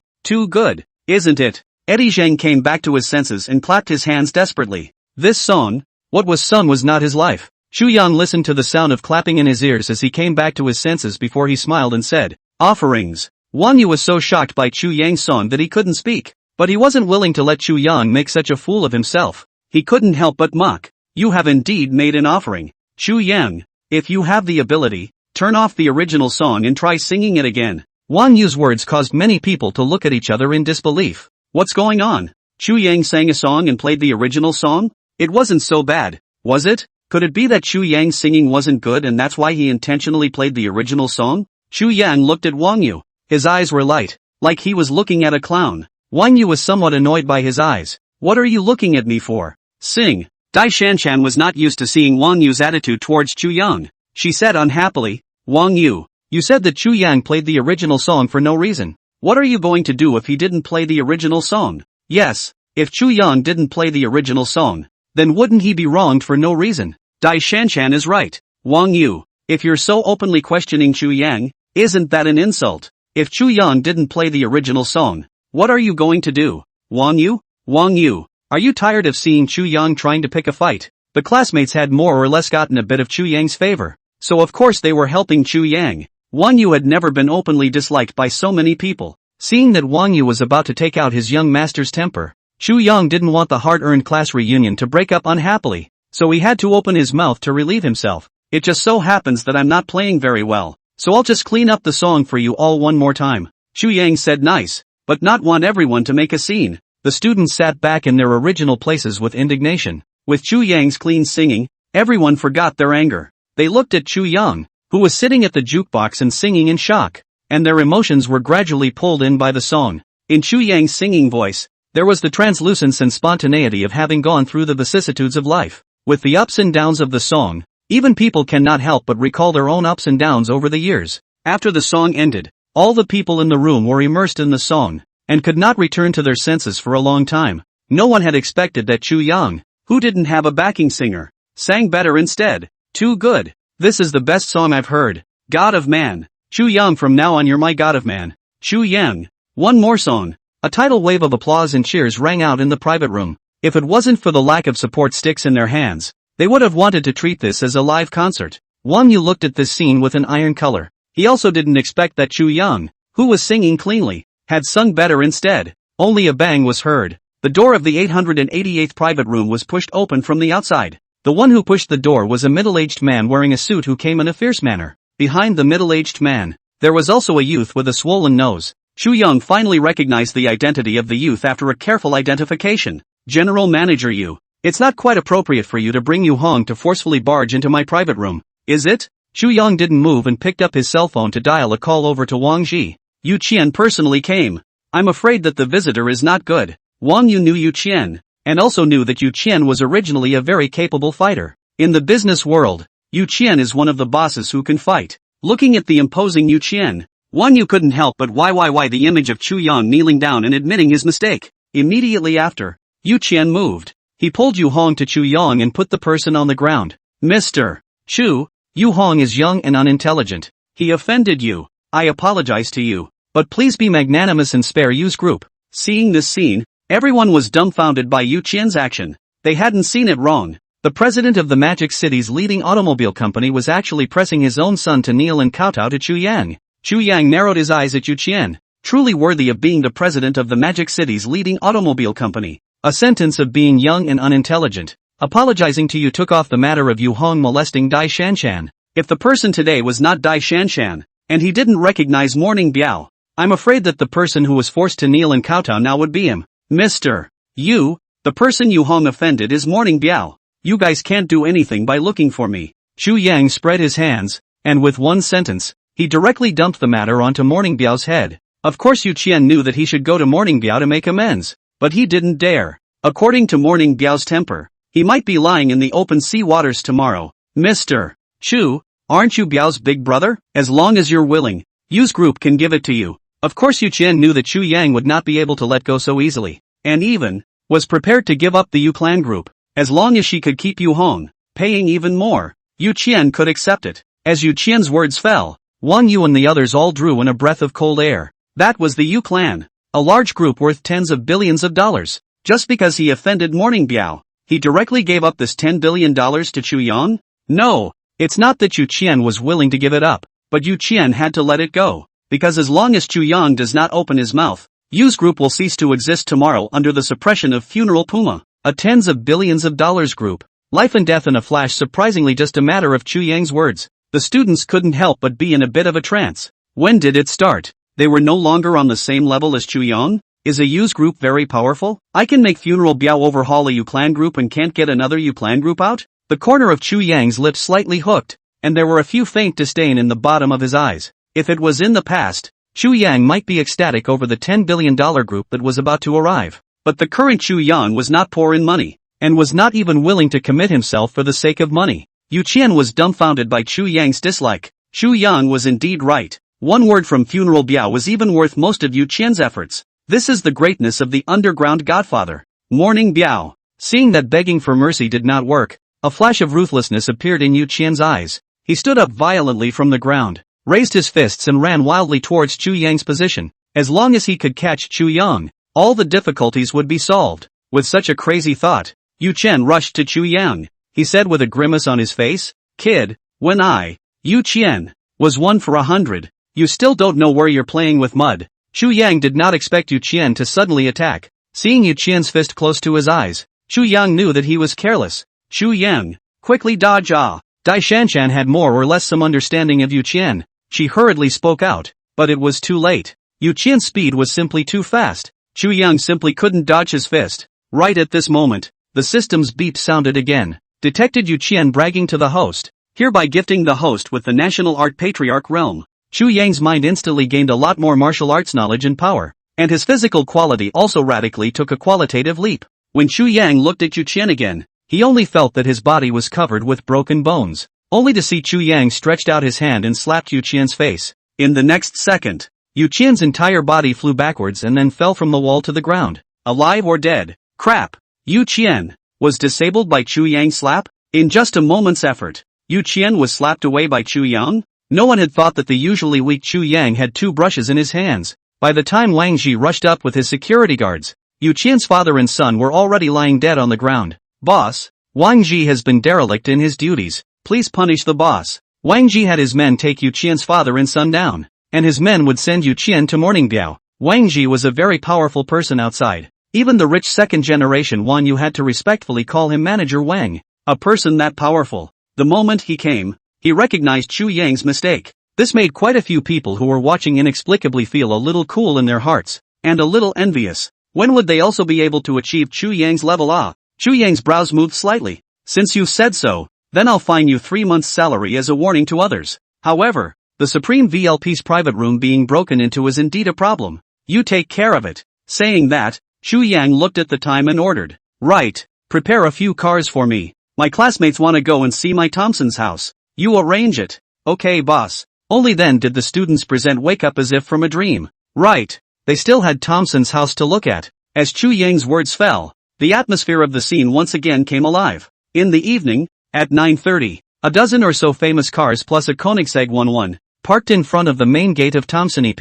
good, isn't it? Eddie Zhang came back to his senses and clapped his hands desperately. This song, what was sung, was not his life. Chu Yang listened to the sound of clapping in his ears as he came back to his senses before he smiled and said, "Offerings." Wang Yu was so shocked by Chu Yang's song that he couldn't speak, but he wasn't willing to let Chu Yang make such a fool of himself. He couldn't help but mock. "You have indeed made an offering. Chu Yang, if you have the ability turn off the original song and try singing it again. Wang Yu's words caused many people to look at each other in disbelief. What's going on? Chu Yang sang a song and played the original song? It wasn't so bad, was it? Could it be that Chu Yang's singing wasn't good and that's why he intentionally played the original song? Chu Yang looked at Wang Yu. His eyes were light, like he was looking at a clown. Wang Yu was somewhat annoyed by his eyes. What are you looking at me for? Sing. Dai Shanshan was not used to seeing Wang Yu's attitude towards Chu Yang. She said unhappily, Wang Yu, you said that Chu Yang played the original song for no reason. What are you going to do if he didn't play the original song? Yes, if Chu Yang didn't play the original song, then wouldn't he be wronged for no reason? Dai Shanshan is right. Wang Yu, if you're so openly questioning Chu Yang, isn't that an insult? If Chu Yang didn't play the original song, what are you going to do? Wang Yu? Wang Yu, are you tired of seeing Chu Yang trying to pick a fight? The classmates had more or less gotten a bit of Chu Yang's favor, so of course they were helping Chu Yang. Wang Yu had never been openly disliked by so many people. Seeing that Wang Yu was about to take out his young master's temper, Chu Yang didn't want the hard-earned class reunion to break up unhappily, so he had to open his mouth to relieve himself. It just so happens that I'm not playing very well, so I'll just clean up the song for you all one more time. Chu Yang said nice, but not want everyone to make a scene. The students sat back in their original places with indignation. With Chu Yang's clean singing, everyone forgot their anger. They looked at Chu Yang, who was sitting at the jukebox and singing in shock, and their emotions were gradually pulled in by the song. In Chu Yang's singing voice, there was the translucence and spontaneity of having gone through the vicissitudes of life. With the ups and downs of the song, even people cannot help but recall their own ups and downs over the years. After the song ended, all the people in the room were immersed in the song, and could not return to their senses for a long time. No one had expected that Chu Yang, who didn't have a backing singer, sang better instead. Too good. This is the best song I've heard. God of Man. Chu Yang, from now on you're my God of Man. Chu Yang. One more song. A tidal wave of applause and cheers rang out in the private room. If it wasn't for the lack of support sticks in their hands, they would have wanted to treat this as a live concert. Wang Yu looked at this scene with an iron color. He also didn't expect that Chu Yang, who was singing cleanly, had sung better instead. Only a bang was heard. The door of the 888th private room was pushed open from the outside. The one who pushed the door was a middle-aged man wearing a suit who came in a fierce manner. Behind the middle-aged man, there was also a youth with a swollen nose. Chu Yang finally recognized the identity of the youth after a careful identification. General Manager Yu, it's not quite appropriate for you to bring Yu Hong to forcefully barge into my private room, is it? Chu Yang didn't move and picked up his cell phone to dial a call over to Wang Ji. Yu Qian personally came. I'm afraid that the visitor is not good. Wang Yu knew Yu Qian, and also knew that Yu Qian was originally a very capable fighter. In the business world, Yu Qian is one of the bosses who can fight. Looking at the imposing Yu Qian, Wang Yu couldn't help but why the image of Chu Yang kneeling down and admitting his mistake. Immediately after, Yu Qian moved. He pulled Yu Hong to Chu Yang and put the person on the ground. Mr. Chu, Yu Hong is young and unintelligent. He offended you. I apologize to you, but please be magnanimous and spare Yu's group. Seeing this scene, everyone was dumbfounded by Yu Qian's action. They hadn't seen it wrong. The president of the Magic City's leading automobile company was actually pressing his own son to kneel and kowtow to Chu Yang. Chu Yang narrowed his eyes at Yu Qian. Truly worthy of being the president of the Magic City's leading automobile company. A sentence of being young and unintelligent. Apologizing to you took off the matter of Yu Hong molesting Dai Shanshan. If the person today was not Dai Shanshan, and he didn't recognize Morning Biao, I'm afraid that the person who was forced to kneel and kowtow now would be him. Mr. Yu, the person Yu Hong offended is Morning Biao. You guys can't do anything by looking for me. Chu Yang spread his hands, and with one sentence, he directly dumped the matter onto Morning Biao's head. Of course Yu Qian knew that he should go to Morning Biao to make amends, but he didn't dare. According to Morning Biao's temper, he might be lying in the open sea waters tomorrow. Mr. Chu, aren't you Biao's big brother? As long as you're willing, Yu's group can give it to you. Of course Yu Qian knew that Chu Yang would not be able to let go so easily, and even was prepared to give up the Yu clan group, as long as she could keep Yu Hong, paying even more. Yu Qian could accept it. As Yu Qian's words fell, Wang Yu and the others all drew in a breath of cold air. That was the Yu clan, a large group worth tens of billions of dollars. Just because he offended Morning Biao, he directly gave up this $10 billion to Chu Yang? No, it's not that Yu Qian was willing to give it up, but Yu Qian had to let it go, because as long as Chu Yang does not open his mouth, Yu's group will cease to exist tomorrow under the suppression of Funeral Puma, a tens of billions of dollars group. Life and death in a flash, surprisingly just a matter of Chu Yang's words. The students couldn't help but be in a bit of a trance. When did it start? They were no longer on the same level as Chu Yang? Is a U's group very powerful? I can make funeral Biao overhaul a U clan group and can't get another U clan group out? The corner of Chu Yang's lips slightly hooked, and there were a few faint disdain in the bottom of his eyes. If it was in the past, Chu Yang might be ecstatic over the $10 billion group that was about to arrive. But the current Chu Yang was not poor in money, and was not even willing to commit himself for the sake of money. Yu Qian was dumbfounded by Chu Yang's dislike. Chu Yang was indeed right. One word from funeral Biao was even worth most of Yu Qian's efforts. This is the greatness of the underground Godfather. Mourning Biao. Seeing that begging for mercy did not work, a flash of ruthlessness appeared in Yu Qian's eyes. He stood up violently from the ground, raised his fists and ran wildly towards Chu Yang's position. As long as he could catch Chu Yang, all the difficulties would be solved. With such a crazy thought, Yu Qian rushed to Chu Yang. He said with a grimace on his face, "Kid, when I, Yu Qian, was 1 for 100, you still don't know where you're playing with mud." Chu Yang did not expect Yu Qian to suddenly attack. Seeing Yu Qian's fist close to his eyes, Chu Yang knew that he was careless. Chu Yang, quickly dodge ah. Dai Shanshan had more or less some understanding of Yu Qian. She hurriedly spoke out, but it was too late. Yu Qian's speed was simply too fast. Chu Yang simply couldn't dodge his fist. Right at this moment, the system's beep sounded again. Detected Yu Qian bragging to the host, hereby gifting the host with the National Art Patriarch realm. Chu Yang's mind instantly gained a lot more martial arts knowledge and power, and his physical quality also radically took a qualitative leap. When Chu Yang looked at Yu Qian again, he only felt that his body was covered with broken bones, only to see Chu Yang stretched out his hand and slapped Yu Qian's face. In the next second, Yu Qian's entire body flew backwards and then fell from the wall to the ground, alive or dead. Crap! Yu Qian was disabled by Chu Yang's slap? In just a moment's effort, Yu Qian was slapped away by Chu Yang? No one had thought that the usually weak Chu Yang had 2 brushes in his hands. By the time Wang Ji rushed up with his security guards, Yu Qian's father and son were already lying dead on the ground. "Boss, Wang Ji has been derelict in his duties. Please punish the boss." Wang Ji had his men take Yu Qian's father and son down, and his men would send Yu Qian to mourning Biao. Wang Ji was a very powerful person outside. Even the rich second-generation Wan Yu had to respectfully call him Manager Wang. A person that powerful. The moment he came, he recognized Chu Yang's mistake. This made quite a few people who were watching inexplicably feel a little cool in their hearts, and a little envious. When would they also be able to achieve Chu Yang's level? Chu Yang's brows moved slightly. "Since you said so, then I'll fine you 3 months' salary as a warning to others." However, the Supreme VLP's private room being broken into is indeed a problem. "You take care of it." Saying that, Chu Yang looked at the time and ordered, "Right, prepare a few cars for me. My classmates want to go and see my Tomson's house. You arrange it." "Okay, boss." Only then did the students present wake up as if from a dream. Right, they still had Tomson's house to look at. As Chu Yang's words fell, the atmosphere of the scene once again came alive. In the evening, at 9:30, a dozen or so famous cars plus a Koenigsegg 11, parked in front of the main gate of Tomson.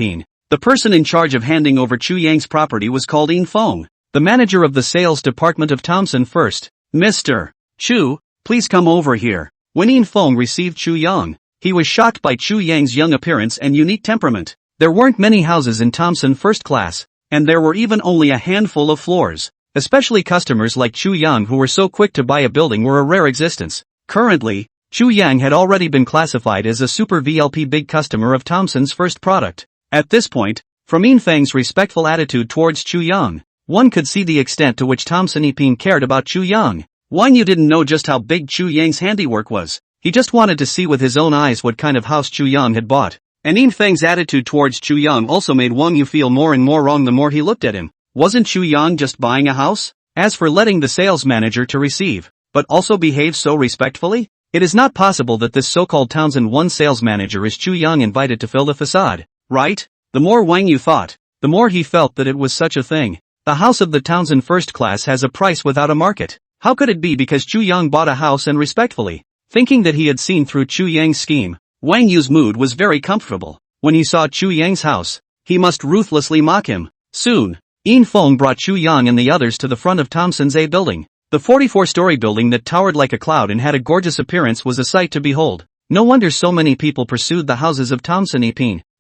The person in charge of handing over Chu Yang's property was called In Feng, the manager of the sales department of Tomson first. "Mr. Chu, please come over here." When In Feng received Chu Yang, he was shocked by Chu Yang's young appearance and unique temperament. There weren't many houses in Tomson first class, and there were even only a handful of floors. Especially customers like Chu Yang who were so quick to buy a building were a rare existence. Currently, Chu Yang had already been classified as a super VLP big customer of Tomson's first product. At this point, from In Feng's respectful attitude towards Chu Yang, one could see the extent to which Tomson cared about Chu Yang. Wang Yu didn't know just how big Chu Yang's handiwork was. He just wanted to see with his own eyes what kind of house Chu Yang had bought. And In Feng's attitude towards Chu Yang also made Wang Yu feel more and more wrong the more he looked at him. Wasn't Chu Yang just buying a house? As for letting the sales manager to receive, but also behave so respectfully? It is not possible that this so-called Townsend 1 sales manager is Chu Yang invited to fill the facade, right? The more Wang Yu thought, the more he felt that it was such a thing. The house of the Townsend first class has a price without a market. How could it be because Chu Yang bought a house and respectfully? Thinking that he had seen through Chu Yang's scheme, Wang Yu's mood was very comfortable. When he saw Chu Yang's house, he must ruthlessly mock him. Soon, In Feng brought Chu Yang and the others to the front of Tomson's A building. The 44-story building that towered like a cloud and had a gorgeous appearance was a sight to behold. No wonder so many people pursued the houses of Tomson.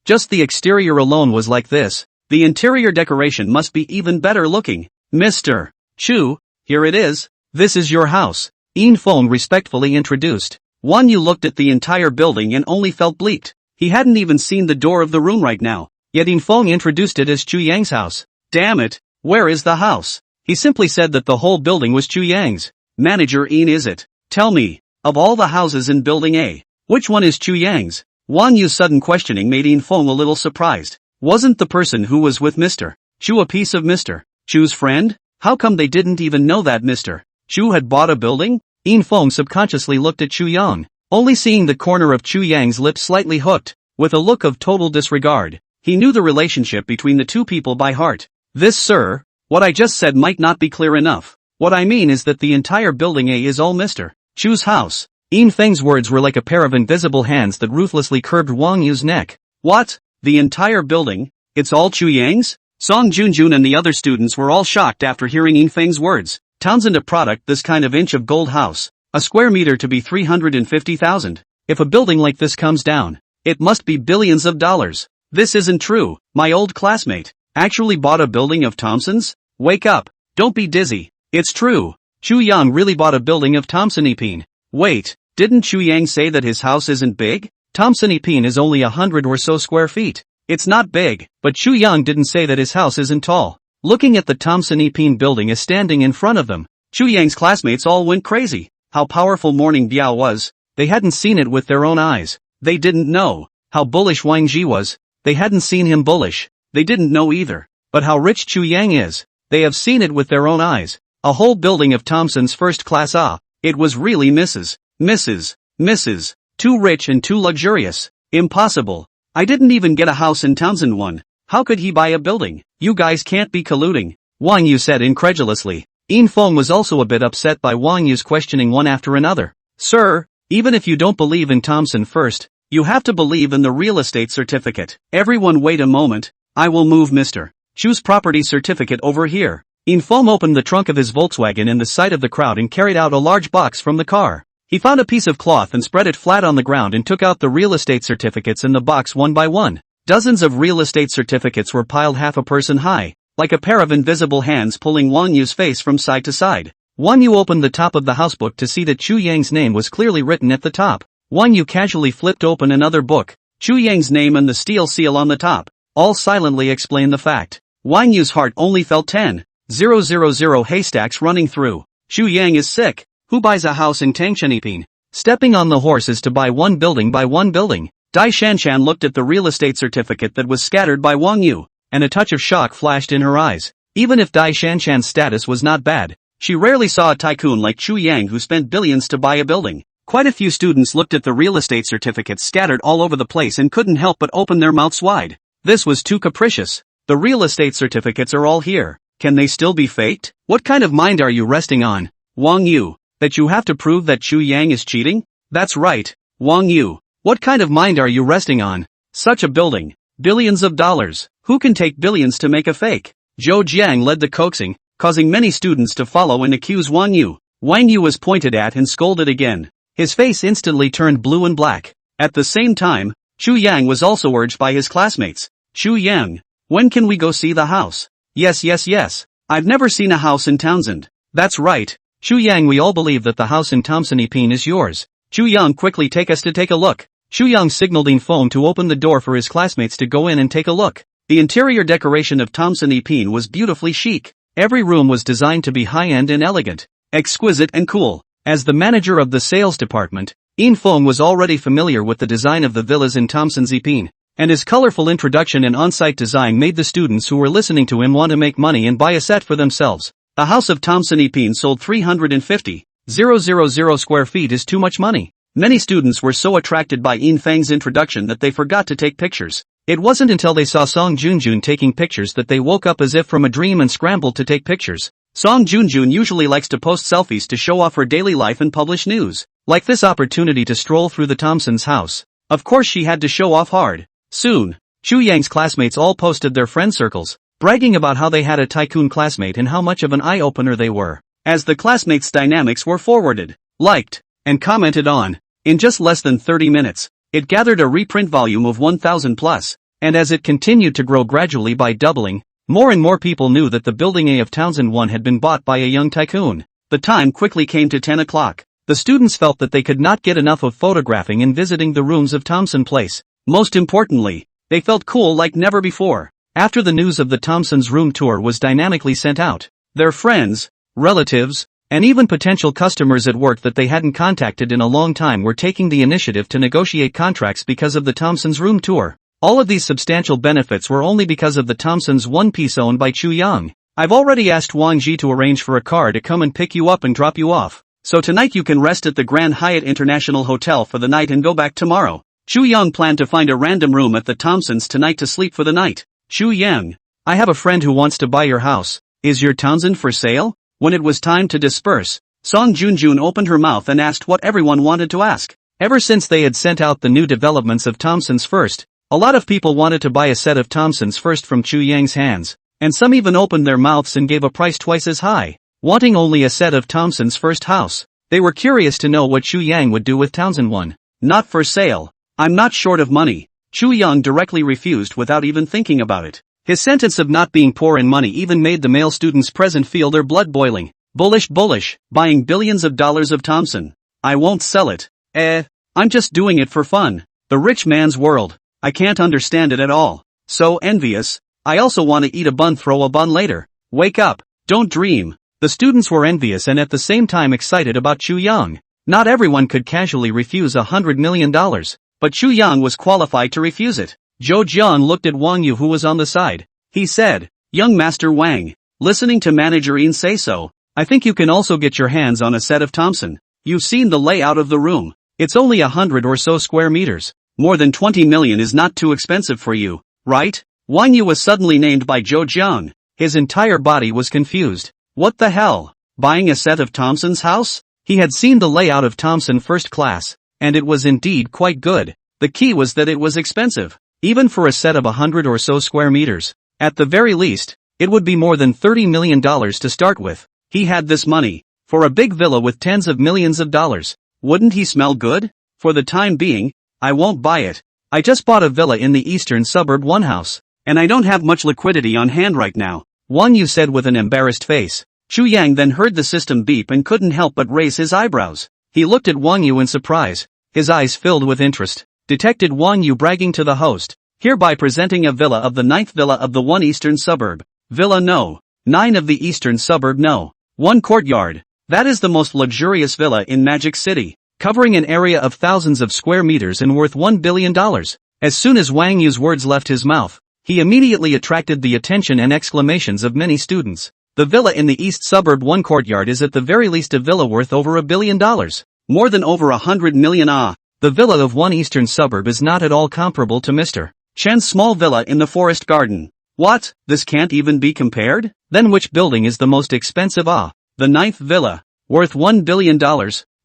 Just the exterior alone was like this. The interior decoration must be even better looking. "Mr. Chu, here it is. This is your house," In Feng respectfully introduced. Wang Yu looked at the entire building and only felt bleaked. He hadn't even seen the door of the room right now, yet In Feng introduced it as Chu Yang's house. Damn it, where is the house? He simply said that the whole building was Chu Yang's. Manager In, is it? Tell me, of all the houses in building A, which one is Chu Yang's? Wang Yu's sudden questioning made In Feng a little surprised. Wasn't the person who was with Mr. Chu a piece of Mr. Chu's friend? How come they didn't even know that Mr. Chu had bought a building? In Feng subconsciously looked at Chu Yang, only seeing the corner of Chu Yang's lips slightly hooked, with a look of total disregard. He knew the relationship between the two people by heart. This, sir, what I just said might not be clear enough. What I mean is that the entire building A is all Mr. Chu's house. In Feng's words were like a pair of invisible hands that ruthlessly curbed Wang Yu's neck. What? The entire building? It's all Chu Yang's? Song Junjun and the other students were all shocked after hearing In Feng's words. Townsend, a product this kind of inch of gold house. A square meter to be 350,000. If a building like this comes down, it must be billions of dollars. This isn't true. My old classmate actually bought a building of Tomson's? Wake up. Don't be dizzy. It's true. Chu Yang really bought a building of Tomson Ipin. Wait, didn't Chu Yang say that his house isn't big? Tomson Ipin is only 100 or so square feet. It's not big, but Chu Yang didn't say that his house isn't tall. Looking at the Tomson Ipin building as standing in front of them, Chu Yang's classmates all went crazy. How powerful Morning Biao was. They hadn't seen it with their own eyes. They didn't know how bullish Wang Ji was. They hadn't seen him bullish. They didn't know either. But how rich Chu Yang is, they have seen it with their own eyes. A whole building of Tomson's first class. It was really Mrs. Too rich and too luxurious. Impossible. I didn't even get a house in Townsend one. How could he buy a building? You guys can't be colluding, Wang Yu said incredulously. In Feng was also a bit upset by Wang Yu's questioning one after another. Sir, even if you don't believe in Tomson first, you have to believe in the real estate certificate. Everyone wait a moment. I will move Mr. Chu's property certificate over here. In Feng opened the trunk of his Volkswagen in the sight of the crowd and carried out a large box from the car. He found a piece of cloth and spread it flat on the ground and took out the real estate certificates in the box one by one. Dozens of real estate certificates were piled half a person high, like a pair of invisible hands pulling Wang Yu's face from side to side. Wang Yu opened the top of the housebook to see that Chu Yang's name was clearly written at the top. Wang Yu casually flipped open another book. Chu Yang's name and the steel seal on the top all silently explained the fact. Wang Yu's heart only felt 10,000 haystacks running through. Chu Yang is sick. Who buys a house in Tangshaniping? Stepping on the horses to buy one building by one building. Dai Shanshan looked at the real estate certificate that was scattered by Wang Yu, and a touch of shock flashed in her eyes. Even if Dai Shanshan's status was not bad, she rarely saw a tycoon like Chu Yang who spent billions to buy a building. Quite a few students looked at the real estate certificates scattered all over the place and couldn't help but open their mouths wide. This was too capricious. The real estate certificates are all here. Can they still be faked? What kind of mind are you resting on, Wang Yu? That you have to prove that Chu Yang is cheating? That's right, Wang Yu. What kind of mind are you resting on? Such a building. Billions of dollars. Who can take billions to make a fake? Zhou Jiang led the coaxing, causing many students to follow and accuse Wang Yu. Wang Yu was pointed at and scolded again. His face instantly turned blue and black. At the same time, Chu Yang was also urged by his classmates. Chu Yang, when can we go see the house? Yes. I've never seen a house in Townsend. That's right. Chu Yang, we all believe that the house in Tomson Ipin is yours. Chu Yang, quickly take us to take a look. Chu Yang signaled In Feng to open the door for his classmates to go in and take a look. The interior decoration of Tomson Ipin was beautifully chic. Every room was designed to be high-end and elegant, exquisite and cool. As the manager of the sales department, In Feng was already familiar with the design of the villas in Tomson Ipin, and his colorful introduction and on-site design made the students who were listening to him want to make money and buy a set for themselves. The house of Tomson Ipin sold 350,000 square feet is too much money. Many students were so attracted by In Feng's introduction that they forgot to take pictures. It wasn't until they saw Song Junjun taking pictures that they woke up as if from a dream and scrambled to take pictures. Song Junjun usually likes to post selfies to show off her daily life and publish news. Like this opportunity to stroll through the Thompsons' house. Of course she had to show off hard. Soon, Chu Yang's classmates all posted their friend circles, bragging about how they had a tycoon classmate and how much of an eye-opener they were. As the classmates' dynamics were forwarded, liked, and commented on, in just less than 30 minutes, it gathered a reprint volume of 1,000 plus, and as it continued to grow gradually by doubling, more and more people knew that the Building A of Townsend 1 had been bought by a young tycoon. The time quickly came to 10 o'clock. The students felt that they could not get enough of photographing and visiting the rooms of Tomson Place. Most importantly, they felt cool like never before. After the news of the Tomson's room tour was dynamically sent out, their friends, relatives, and even potential customers at work that they hadn't contacted in a long time were taking the initiative to negotiate contracts because of the Tomson's room tour. All of these substantial benefits were only because of the Tomson's one piece owned by Chu Yang. I've already asked Wang Ji to arrange for a car to come and pick you up and drop you off. So tonight you can rest at the Grand Hyatt International Hotel for the night and go back tomorrow. Chu Yang planned to find a random room at the Tomsons tonight to sleep for the night. Chu Yang, I have a friend who wants to buy your house. Is your Tomson for sale? When it was time to disperse, Song Junjun opened her mouth and asked what everyone wanted to ask. Ever since they had sent out the new developments of Tomson's First, a lot of people wanted to buy a set of Tomson's First from Chu Yang's hands, and some even opened their mouths and gave a price twice as high, wanting only a set of Tomson's First house. They were curious to know what Chu Yang would do with Tomson 1. Not for sale. I'm not short of money. Chu Yang directly refused without even thinking about it. His sentence of not being poor in money even made the male students present feel their blood boiling. Bullish, buying billions of dollars of Tomson. I won't sell it. I'm just doing it for fun. The rich man's world. I can't understand it at all. So envious. I also want to eat a bun, throw a bun later. Wake up. Don't dream. The students were envious and at the same time excited about Chu Yang. Not everyone could casually refuse $100 million, but Chu Yang was qualified to refuse it. Zhou Jian looked at Wang Yu who was on the side. He said, "Young Master Wang, listening to Manager Yin say so, I think you can also get your hands on a set of Tomson. You've seen the layout of the room. It's only 100 or so square meters. More than 20 million is not too expensive for you, right?" Wang Yu was suddenly named by Zhou Jiang. His entire body was confused. What the hell? Buying a set of Tomson's house? He had seen the layout of Tomson First Class, and it was indeed quite good. The key was that it was expensive. Even for a set of 100 or so square meters. At the very least, it would be more than $30 million to start with. He had this money. For a big villa with tens of millions of dollars. Wouldn't he smell good? For the time being, I won't buy it. I just bought a villa in the eastern suburb one house. And I don't have much liquidity on hand right now. Wang Yu said with an embarrassed face. Chu Yang then heard the system beep and couldn't help but raise his eyebrows. He looked at Wang Yu in surprise. His eyes filled with interest. Detected Wang Yu bragging to the host. Hereby presenting a villa of the 9th villa of the 1 eastern suburb. Villa No. 9 of the eastern suburb No. 1 courtyard. That is the most luxurious villa in Magic City. Covering an area of thousands of square meters and worth $1 billion. As soon as Wang Yu's words left his mouth, he immediately attracted the attention and exclamations of many students. The villa in the east suburb 1 courtyard is at the very least a villa worth over $1 billion. More than over 100 million. The villa of 1 eastern suburb is not at all comparable to Mr. Chen's small villa in the forest garden. What? This can't even be compared? Then which building is the most expensive? The 9th villa. Worth $1 billion.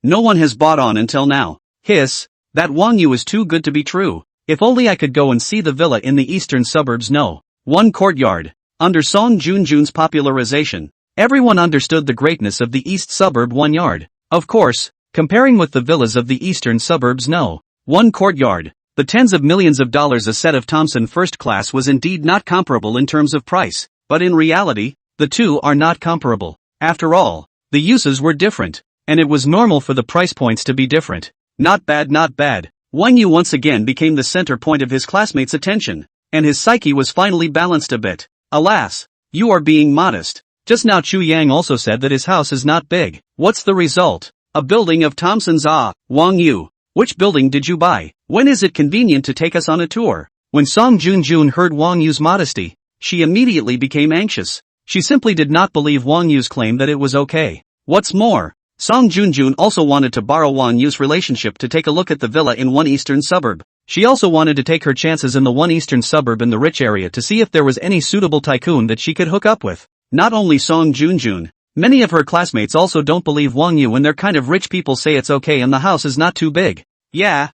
No one has bought on until now. Hiss. That Wang Yu is too good to be true. If only I could go and see the villa in the eastern suburbs No. 1 courtyard. Under Song Junjun's popularization, everyone understood the greatness of the east suburb 1 yard. Of course, comparing with the villas of the eastern suburbs No. 1 courtyard, the tens of millions of dollars a set of Tomson First Class was indeed not comparable in terms of price, but in reality, the two are not comparable. After all, the uses were different, and it was normal for the price points to be different. Not bad, not bad. Wang Yu once again became the center point of his classmates' attention, and his psyche was finally balanced a bit. Alas, you are being modest. Just now Chu Yang also said that his house is not big. What's the result? A building of Tomson's. Wang Yu, which building did you buy? When is it convenient to take us on a tour? When Song Junjun heard Wang Yu's modesty, she immediately became anxious. She simply did not believe Wang Yu's claim that it was okay. What's more, Song Junjun also wanted to borrow Wang Yu's relationship to take a look at the villa in 1 eastern suburb. She also wanted to take her chances in the 1 eastern suburb in the rich area to see if there was any suitable tycoon that she could hook up with. Not only Song Junjun, many of her classmates also don't believe Wang Yu when their kind of rich people say it's okay and the house is not too big. Yeah,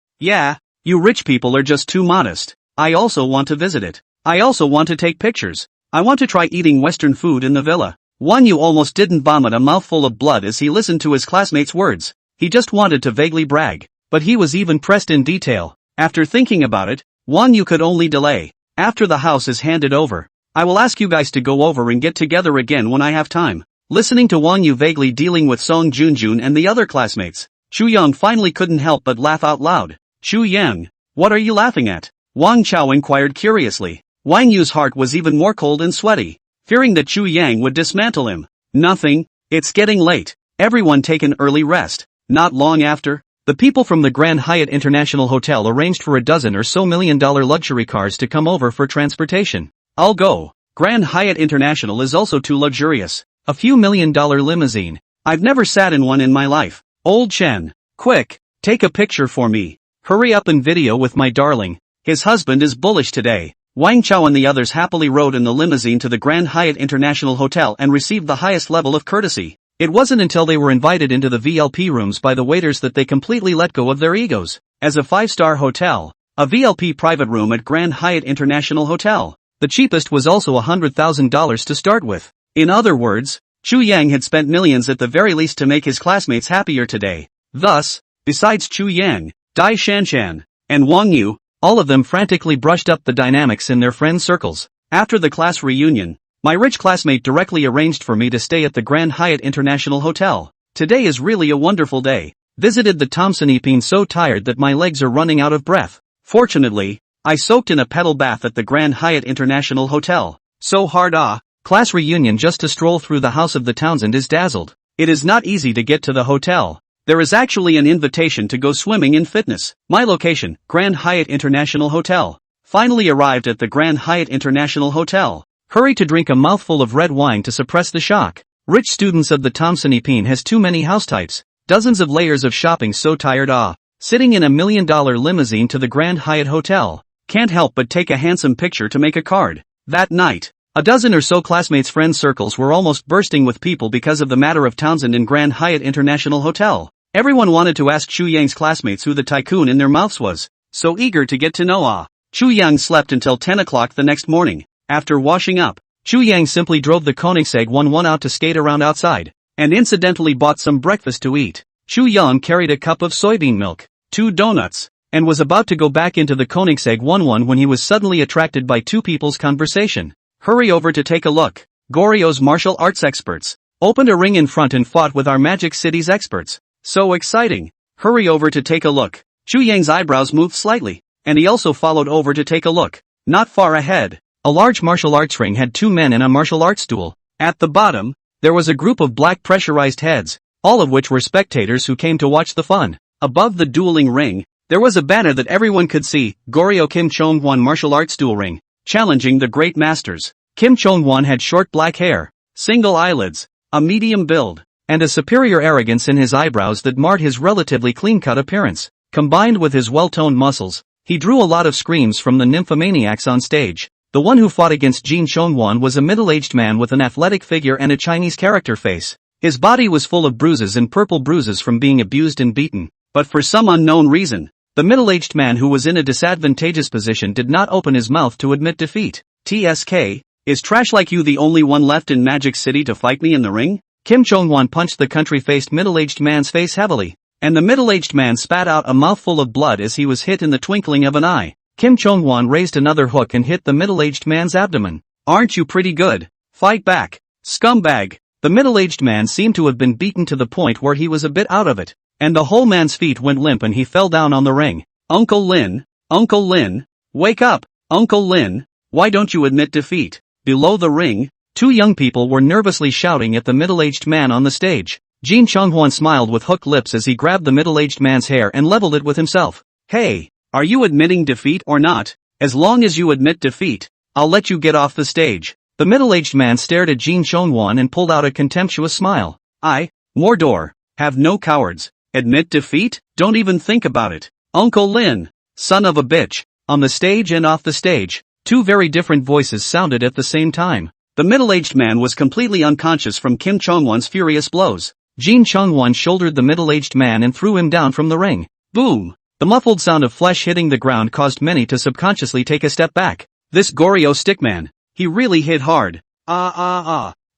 you rich people are just too modest. I also want to visit it. I also want to take pictures. I want to try eating Western food in the villa. Wang Yu almost didn't vomit a mouthful of blood as he listened to his classmates' words. He just wanted to vaguely brag, but he was even pressed in detail. After thinking about it, Wang Yu could only delay. After the house is handed over, I will ask you guys to go over and get together again when I have time. Listening to Wang Yu vaguely dealing with Song Junjun and the other classmates, Chu Yang finally couldn't help but laugh out loud. Chu Yang, what are you laughing at? Wang Chao inquired curiously. Wang Yu's heart was even more cold and sweaty, fearing that Chu Yang would dismantle him. Nothing, it's getting late. Everyone take an early rest. Not long after, the people from the Grand Hyatt International Hotel arranged for a dozen or so $1 million luxury cars to come over for transportation. I'll go. Grand Hyatt International is also too luxurious. A few $1 million limousine. I've never sat in one in my life. Old Chen, quick, take a picture for me. Hurry up and video with my darling. His husband is bullish today. Wang Chao and the others happily rode in the limousine to the Grand Hyatt International Hotel and received the highest level of courtesy. It wasn't until they were invited into the VLP rooms by the waiters that they completely let go of their egos. As a 5-star hotel, a VLP private room at Grand Hyatt International Hotel, the cheapest was also $100,000 to start with. In other words, Chu Yang had spent millions at the very least to make his classmates happier today. Thus, besides Chu Yang, Dai Shanshan, and Wang Yu, all of them frantically brushed up the dynamics in their friend circles. After the class reunion, my rich classmate directly arranged for me to stay at the Grand Hyatt International Hotel. Today is really a wonderful day. Visited the Tomson Ipin so tired that my legs are running out of breath. Fortunately, I soaked in a pedal bath at the Grand Hyatt International Hotel. So hard class reunion just to stroll through the house of the Townsend is dazzled. It is not easy to get to the hotel. There is actually an invitation to go swimming in fitness. My location, Grand Hyatt International Hotel. Finally arrived at the Grand Hyatt International Hotel. Hurry to drink a mouthful of red wine to suppress the shock. Rich students of the Tomson Ipin has too many house types. Dozens of layers of shopping so tired Sitting in a $1 million limousine to the Grand Hyatt Hotel. Can't help but take a handsome picture to make a card. That night, a dozen or so classmates' friend circles were almost bursting with people because of the matter of Townsend in Grand Hyatt International Hotel. Everyone wanted to ask Chu Yang's classmates who the tycoon in their mouths was. So eager to get to know Chu Yang slept until 10 o'clock the next morning. After washing up, Chu Yang simply drove the Koenigsegg 1-1 out to skate around outside, and incidentally bought some breakfast to eat. Chu Yang carried a cup of soybean milk, 2 donuts, and was about to go back into the Koenigsegg 1-1 when he was suddenly attracted by two people's conversation. Hurry over to take a look. Goryo's martial arts experts opened a ring in front and fought with our Magic City's experts. So exciting. Hurry over to take a look. Chu Yang's eyebrows moved slightly, and he also followed over to take a look. Not far ahead, a large martial arts ring had 2 men in a martial arts stool. At the bottom, there was a group of black pressurized heads, all of which were spectators who came to watch the fun. Above the dueling ring, there was a banner that everyone could see, Goryo Kim Chong-won martial arts duel ring, challenging the great masters. Kim Chong-won had short black hair, single eyelids, a medium build, and a superior arrogance in his eyebrows that marred his relatively clean-cut appearance. Combined with his well-toned muscles, he drew a lot of screams from the nymphomaniacs on stage. The one who fought against Jin Chong-won was a middle-aged man with an athletic figure and a Chinese character face. His body was full of bruises and purple bruises from being abused and beaten. But for some unknown reason, the middle-aged man who was in a disadvantageous position did not open his mouth to admit defeat. TSK, is trash like you the only one left in Magic City to fight me in the ring? Kim Chong-won punched the country-faced middle-aged man's face heavily, and the middle-aged man spat out a mouthful of blood as he was hit in the twinkling of an eye. Kim Chong-won raised another hook and hit the middle-aged man's abdomen. Aren't you pretty good? Fight back, scumbag. The middle-aged man seemed to have been beaten to the point where he was a bit out of it, and the whole man's feet went limp and he fell down on the ring. Uncle Lin, wake up, Uncle Lin, why don't you admit defeat? Below the ring, 2 young people were nervously shouting at the middle-aged man on the stage. Jin Chong-won smiled with hooked lips as he grabbed the middle-aged man's hair and leveled it with himself. Hey, are you admitting defeat or not? As long as you admit defeat, I'll let you get off the stage. The middle-aged man stared at Jin Chong-won and pulled out a contemptuous smile. Mordor, have no cowards. Admit defeat? Don't even think about it. Uncle Lin, son of a bitch. On the stage and off the stage, 2 very different voices sounded at the same time. The middle-aged man was completely unconscious from Kim Chong-won's furious blows. Jin Chong-won shouldered the middle-aged man and threw him down from the ring. Boom! The muffled sound of flesh hitting the ground caused many to subconsciously take a step back. This Goryo stickman, he really hit hard.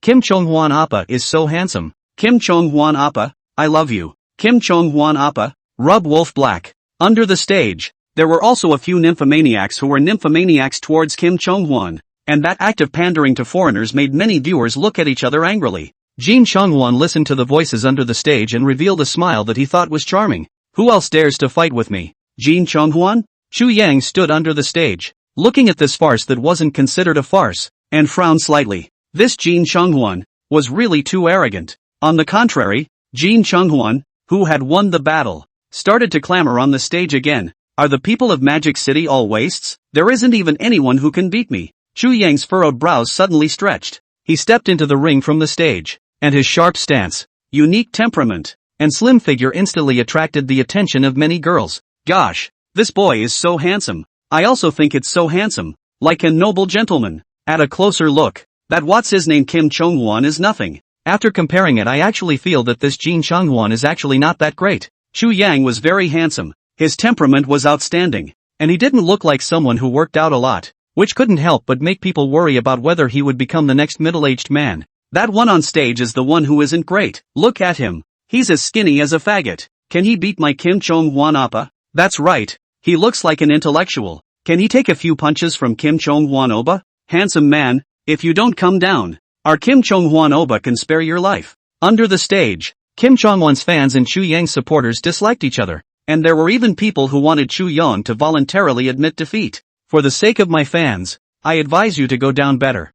Kim Chong-won Appa is so handsome. Kim Chong-won Appa, I love you. Kim Chong-won Appa, rub wolf black. Under the stage, there were also a few nymphomaniacs who were nymphomaniacs towards Kim Chong-won, and that act of pandering to foreigners made many viewers look at each other angrily. Jin Chongwon listened to the voices under the stage and revealed a smile that he thought was charming. Who else dares to fight with me? Jin Chongwon? Chu Yang stood under the stage, looking at this farce that wasn't considered a farce, and frowned slightly. This Jin Chongwon was really too arrogant. On the contrary, Jin Chongwon, who had won the battle, started to clamor on the stage again. Are the people of Magic City all wastes? There isn't even anyone who can beat me. Chu Yang's furrowed brows suddenly stretched. He stepped into the ring from the stage, and his sharp stance, unique temperament, and slim figure instantly attracted the attention of many girls. Gosh, this boy is so handsome. I also think it's so handsome, like a noble gentleman. At a closer look, that what's his name Kim Chongwon is nothing. After comparing it, I actually feel that this Jin Chongwon is actually not that great. Chu Yang was very handsome, his temperament was outstanding, and he didn't look like someone who worked out a lot, which couldn't help but make people worry about whether he would become the next middle-aged man. That one on stage is the one who isn't great. Look at him. He's as skinny as a faggot. Can he beat my Kim Chongwon oppa? That's right. He looks like an intellectual. Can he take a few punches from Kim Chongwon oppa? Handsome man, if you don't come down, our Kim Chongwon oppa can spare your life. Under the stage, Kim Chongwon's fans and Chu Yang's supporters disliked each other, and there were even people who wanted Chu Yang to voluntarily admit defeat. For the sake of my fans, I advise you to go down better.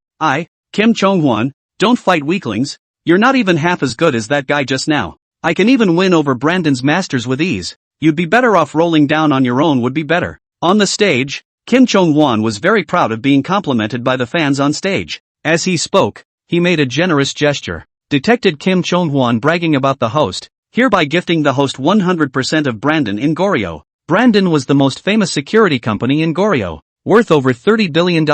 Kim Chongwon, don't fight weaklings. You're not even half as good as that guy just now. I can even win over Brandon's masters with ease. You'd be better off rolling down on your own would be better. On the stage, Kim Chongwon was very proud of being complimented by the fans on stage. As he spoke, he made a generous gesture. Detected Kim Chongwon bragging about the host, hereby gifting the host 100% of Brandon in Goryeo. Brandon was the most famous security company in Goryeo, worth over $30 billion.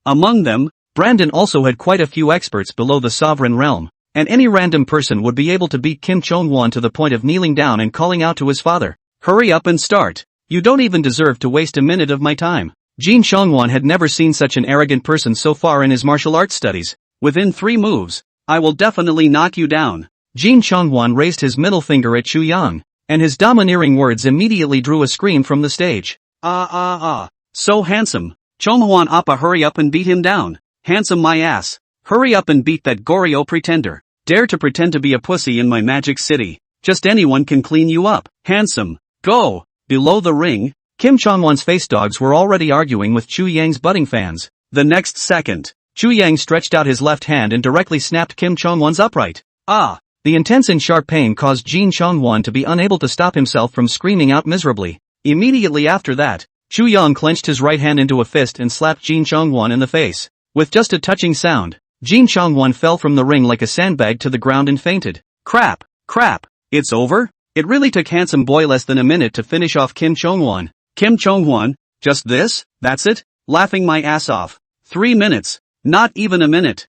Among them, Brandon also had quite a few experts below the sovereign realm, and any random person would be able to beat Kim Chongwon to the point of kneeling down and calling out to his father, "Hurry up and start. You don't even deserve to waste a minute of my time." Jin Chongwon had never seen such an arrogant person so far in his martial arts studies. Within 3 moves, I will definitely knock you down. Jin Chongwon raised his middle finger at Chu Yang, and his domineering words immediately drew a scream from the stage. So handsome. Chongwon oppa, hurry up and beat him down. Handsome my ass. Hurry up and beat that Goryeo pretender. Dare to pretend to be a pussy in my Magic City. Just anyone can clean you up. Handsome. Go. Below the ring, Kim Chongwon's face dogs were already arguing with Chu Yang's budding fans. The next second, Chu Yang stretched out his left hand and directly snapped Kim Chongwon's upright. The intense and sharp pain caused Jin Chongwon to be unable to stop himself from screaming out miserably. Immediately after that, Chu Yang clenched his right hand into a fist and slapped Jin Chongwon in the face. With just a touching sound, Jin Chongwon fell from the ring like a sandbag to the ground and fainted. Crap! It's over? It really took handsome boy less than a minute to finish off Kim Chongwon. Kim Chongwon, just this? That's it? Laughing my ass off. 3 minutes. Not even a minute.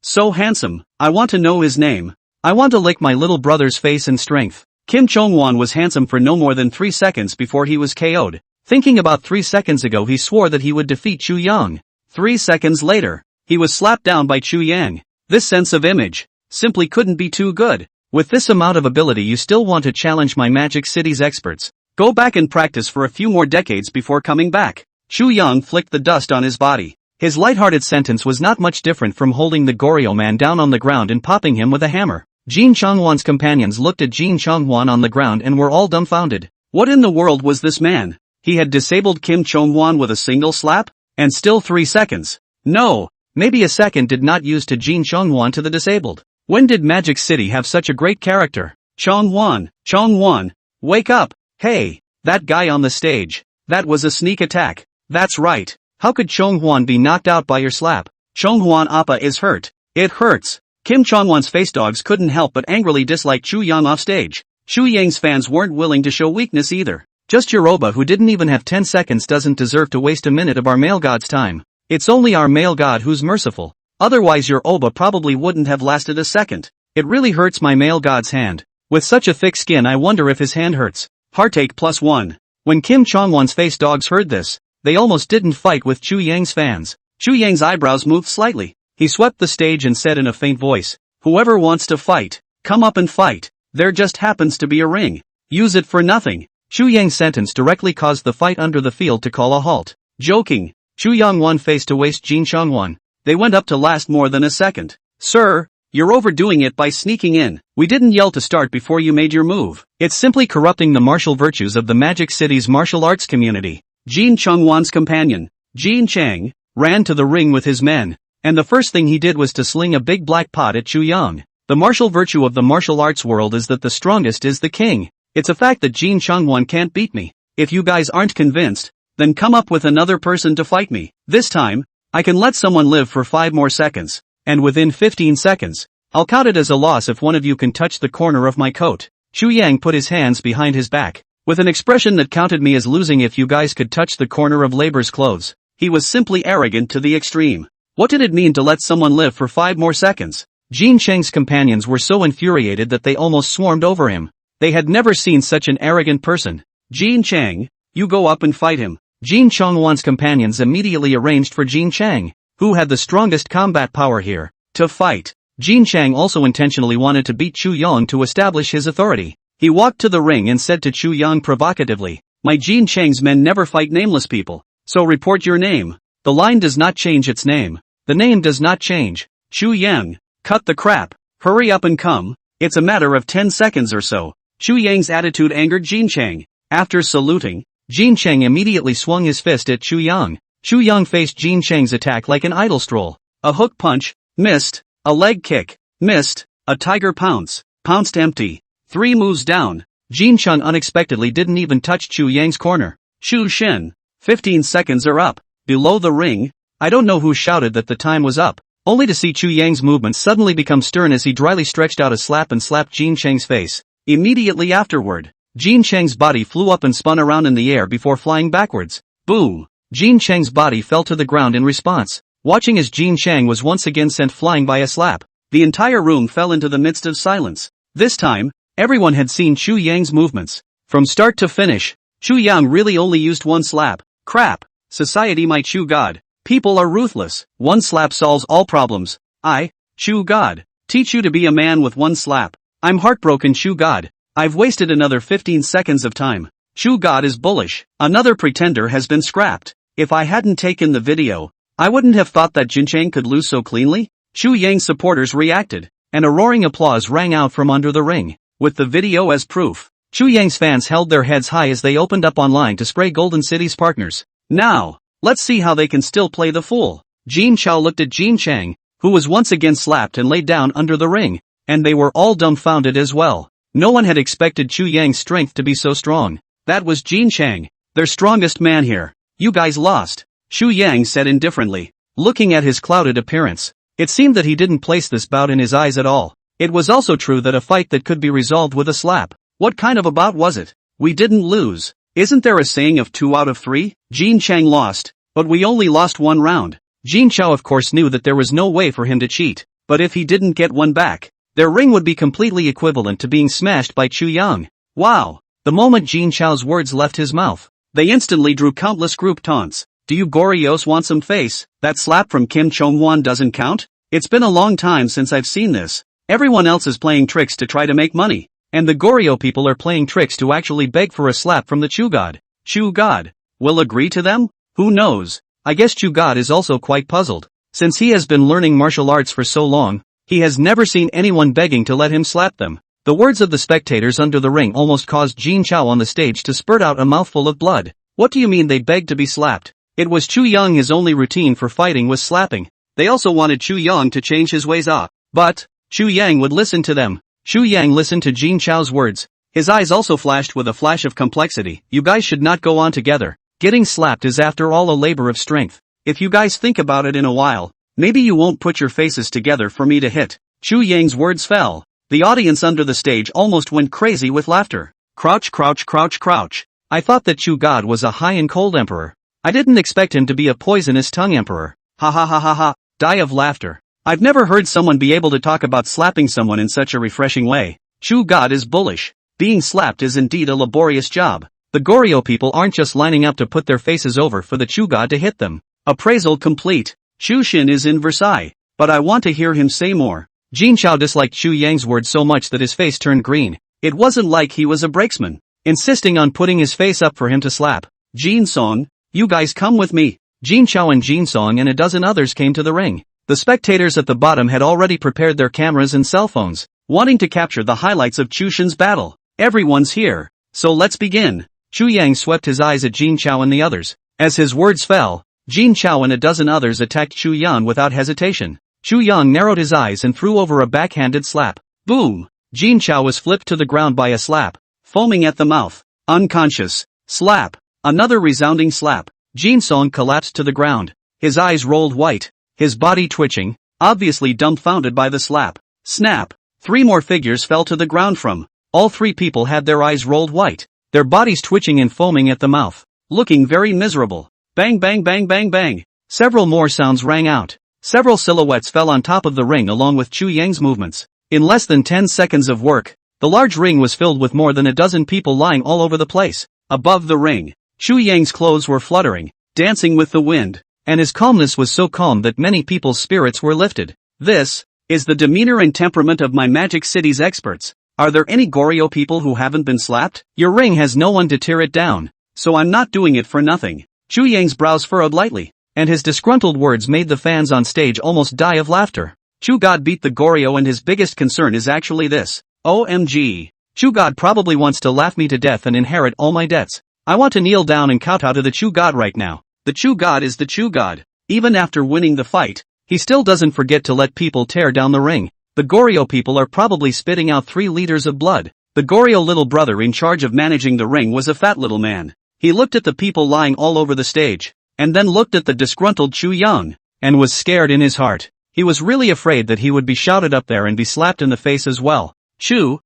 So handsome. I want to know his name. I want to lick my little brother's face and strength. Kim Chongwon was handsome for no more than 3 seconds before he was KO'd. Thinking about 3 seconds ago, he swore that he would defeat Chu Yang. 3 seconds later, he was slapped down by Chu Yang. This sense of image simply couldn't be too good. With this amount of ability, you still want to challenge my Magic City's experts? Go back and practice for a few more decades before coming back. Chu Yang flicked the dust on his body. His lighthearted sentence was not much different from holding the Goryeo man down on the ground and popping him with a hammer. Jin Chongwon's companions looked at Jin Chongwon on the ground and were all dumbfounded. What in the world was this man? He had disabled Kim Chongwon with a single slap? And still 3 seconds. No, maybe a second did not use to Jin Chongwon to the disabled. When did Magic City have such a great character? Chongwon, wake up. Hey, that guy on the stage. That was a sneak attack. That's right. How could Chongwon be knocked out by your slap? Chongwon oppa is hurt. It hurts. Kim Chongwon's face dogs couldn't help but angrily dislike Chu Yang off stage. Chu Yang's fans weren't willing to show weakness either. Just your Oba, who didn't even have 10 seconds, doesn't deserve to waste a minute of our male god's time. It's only our male god who's merciful. Otherwise your Oba probably wouldn't have lasted a second. It really hurts my male god's hand. With such a thick skin, I wonder if his hand hurts. Heartache +1. When Kim Chongwon's face dogs heard this, they almost didn't fight with Chu Yang's fans. Chu Yang's eyebrows moved slightly. He swept the stage and said in a faint voice, "Whoever wants to fight, come up and fight. There just happens to be a ring. Use it for nothing." Chu Yang's sentence directly caused the fight under the field to call a halt. Joking. Chu Yang won face to waste Jin Chongwon. They went up to last more than a second. "Sir, You're overdoing it by sneaking in. We didn't yell to start before you made your move. It's simply corrupting the martial virtues of the Magic City's martial arts community. Jin Chongwan's companion, Jin Chang, ran to the ring with his men, and the first thing he did was to sling a big black pot at Chu Yang. The martial virtue of the martial arts world is that the strongest is the king. It's a fact that Jin Chongwan can't beat me. If you guys aren't convinced, then come up with another person to fight me. This time, I can let someone live for 5 more seconds, and within 15 seconds, I'll count it as a loss if one of you can touch the corner of my coat. Chu Yang put his hands behind his back, with an expression that counted me as losing if you guys could touch the corner of Labor's clothes. He was simply arrogant to the extreme. What did it mean to let someone live for 5 more seconds? Jin Chang's companions were so infuriated that they almost swarmed over him. They had never seen such an arrogant person. Jin Chang, you go up and fight him. Jin Chongwan's companions immediately arranged for Jin Chang, who had the strongest combat power here, to fight. Jin Chang also intentionally wanted to beat Chu Yang to establish his authority. He walked to the ring and said to Chu Yang provocatively, "My Jin Chang's men never fight nameless people, so report your name." The line does not change its name. The name does not change. Chu Yang, cut the crap. Hurry up and come. It's a matter of 10 seconds or so. Chu Yang's attitude angered Jin Chang. After saluting, Jin Chang immediately swung his fist at Chu Yang. Chu Yang faced Jin Chang's attack like an idle stroll. A hook punch, missed. A leg kick, missed. A tiger pounce, pounced empty. 3 moves down. Jin Chang unexpectedly didn't even touch Chu Yang's corner. Shu Shen, 15 seconds are up. Below the ring, I don't know who shouted that the time was up, only to see Chu Yang's movements suddenly become stern as he dryly stretched out a slap and slapped Jin Chang's face. Immediately afterward, Jin Chang's body flew up and spun around in the air before flying backwards. Boom! Jin Chang's body fell to the ground in response. Watching as Jin Chang was once again sent flying by a slap, the entire room fell into the midst of silence. This time, everyone had seen Chu Yang's movements. From start to finish, Chu Yang really only used one slap. Crap! Society my Chu God. People are ruthless. One slap solves all problems. I, Chu God, teach you to be a man with one slap. I'm heartbroken Chu God. I've wasted another 15 seconds of time. Chu God is bullish. Another pretender has been scrapped. If I hadn't taken the video, I wouldn't have thought that Jin Chang could lose so cleanly. Chu Yang's supporters reacted, and a roaring applause rang out from under the ring. With the video as proof, Chu Yang's fans held their heads high as they opened up online to spray Golden City's partners. Now, let's see how they can still play the fool. Jin Chao looked at Jin Chang, who was once again slapped and laid down under the ring, and they were all dumbfounded as well. No one had expected Chu Yang's strength to be so strong. That was Jin Chang, their strongest man here. You guys lost, Chu Yang said indifferently, looking at his clouded appearance. It seemed that he didn't place this bout in his eyes at all. It was also true that a fight that could be resolved with a slap. What kind of a bout was it? We didn't lose. Isn't there a saying of 2 out of 3? Jin Chang lost, but we only lost 1 round. Jin Chao of course knew that there was no way for him to cheat, but if he didn't get one back, their ring would be completely equivalent to being smashed by Chu Yang. Wow! The moment Jin Chao's words left his mouth, they instantly drew countless group taunts. Do you Gorios want some face? That slap from Kim Chong-won doesn't count? It's been a long time since I've seen this. Everyone else is playing tricks to try to make money, and the Goryeo people are playing tricks to actually beg for a slap from the Chu God. Chu God will agree to them? Who knows? I guess Chu God is also quite puzzled. Since he has been learning martial arts for so long, he has never seen anyone begging to let him slap them. The words of the spectators under the ring almost caused Jin Chao on the stage to spurt out a mouthful of blood. What do you mean they begged to be slapped? It was Chu Yang, his only routine for fighting was slapping. They also wanted Chu Yang to change his ways up. But Chu Yang would listen to them. Chu Yang listened to Jin Chao's words. His eyes also flashed with a flash of complexity. You guys should not go on together. Getting slapped is after all a labor of strength. If you guys think about it in a while, maybe you won't put your faces together for me to hit. Chu Yang's words fell. The audience under the stage almost went crazy with laughter. Crouch, crouch, crouch, crouch. I thought that Chu God was a high and cold emperor. I didn't expect him to be a poisonous tongue emperor. Ha ha ha ha ha. Die of laughter. I've never heard someone be able to talk about slapping someone in such a refreshing way. Chu God is bullish. Being slapped is indeed a laborious job. The Goryeo people aren't just lining up to put their faces over for the Chu God to hit them. Appraisal complete. Chu Xin is in Versailles, but I want to hear him say more. Jin Chao disliked Chu Yang's words so much that his face turned green. It wasn't like he was a brakesman, insisting on putting his face up for him to slap. Jin Song, you guys come with me. Jin Chao and Jin Song and a dozen others came to the ring. The spectators at the bottom had already prepared their cameras and cell phones, wanting to capture the highlights of Chu Shin's battle. Everyone's here, so let's begin. Chu Yang swept his eyes at Jin Chao and the others. As his words fell, Jin Chao and a dozen others attacked Chu Yan without hesitation. Chu Yang narrowed his eyes and threw over a backhanded slap. Boom! Jin Chao was flipped to the ground by a slap, foaming at the mouth. Unconscious. Slap. Another resounding slap. Jin Song collapsed to the ground. His eyes rolled white, his body twitching, obviously dumbfounded by the slap. Snap. 3 more figures fell to the ground from. All 3 people had their eyes rolled white, their bodies twitching and foaming at the mouth, looking very miserable. Bang bang bang bang bang. Several more sounds rang out. Several silhouettes fell on top of the ring along with Chu Yang's movements. In less than 10 seconds of work, the large ring was filled with more than a dozen people lying all over the place. Above the ring, Chu Yang's clothes were fluttering, dancing with the wind, and his calmness was so calm that many people's spirits were lifted. This is the demeanor and temperament of my Magic City's experts. Are there any Goryeo people who haven't been slapped? Your ring has no one to tear it down, so I'm not doing it for nothing. Chu Yang's brows furrowed lightly, and his disgruntled words made the fans on stage almost die of laughter. Chu God beat the Goryeo and his biggest concern is actually this. OMG. Chu God probably wants to laugh me to death and inherit all my debts. I want to kneel down and kowtow to the Chu God right now. The Chu God is the Chu God. Even after winning the fight, he still doesn't forget to let people tear down the ring. The Goryeo people are probably spitting out 3 liters of blood. The Goryeo little brother in charge of managing the ring was a fat little man. He looked at the people lying all over the stage, and then looked at the disgruntled Chu Yang, and was scared in his heart. He was really afraid that he would be shouted up there and be slapped in the face as well. Chu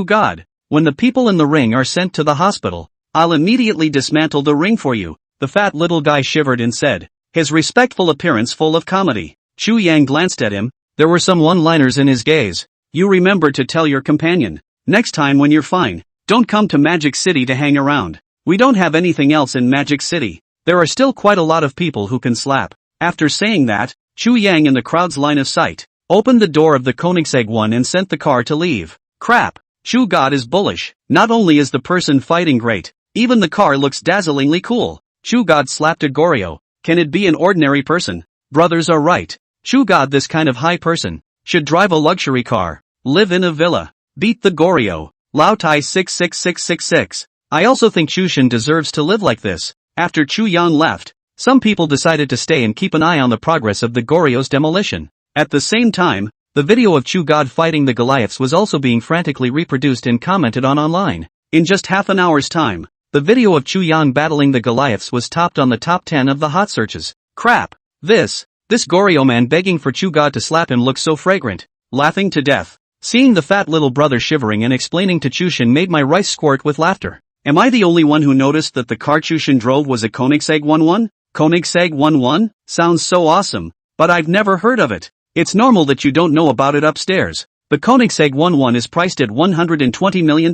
God, when the people in the ring are sent to the hospital, I'll immediately dismantle the ring for you. The fat little guy shivered and said, his respectful appearance full of comedy. Chu Yang glanced at him. There were some one-liners in his gaze. You remember to tell your companion, next time when you're fine, don't come to Magic City to hang around. We don't have anything else in Magic City. There are still quite a lot of people who can slap. After saying that, Chu Yang in the crowd's line of sight, opened the door of the Koenigsegg one and sent the car to leave. Crap. Chu God is bullish. Not only is the person fighting great, even the car looks dazzlingly cool. Chu God slapped a Goryeo. Can it be an ordinary person? Brothers are right. Chu God, this kind of high person, should drive a luxury car, live in a villa, beat the Goryeo. Lao Tai 66666. I also think Chu Shin deserves to live like this. After Chu Yang left, some people decided to stay and keep an eye on the progress of the Goryeo's demolition. At the same time, the video of Chu God fighting the Goliaths was also being frantically reproduced and commented on online. In just half an hour's time, the video of Chu Yang battling the Goliaths was topped on the top 10 of the hot searches. Crap. This Goryeo man begging for Chu God to slap him looks so fragrant. Laughing to death. Seeing the fat little brother shivering and explaining to Chu Shin made my rice squirt with laughter. Am I the only one who noticed that the car Chu Shin drove was a Koenigsegg 11? Koenigsegg 11? Sounds so awesome, but I've never heard of it. It's normal that you don't know about it upstairs. The Koenigsegg 11 is priced at $120 million.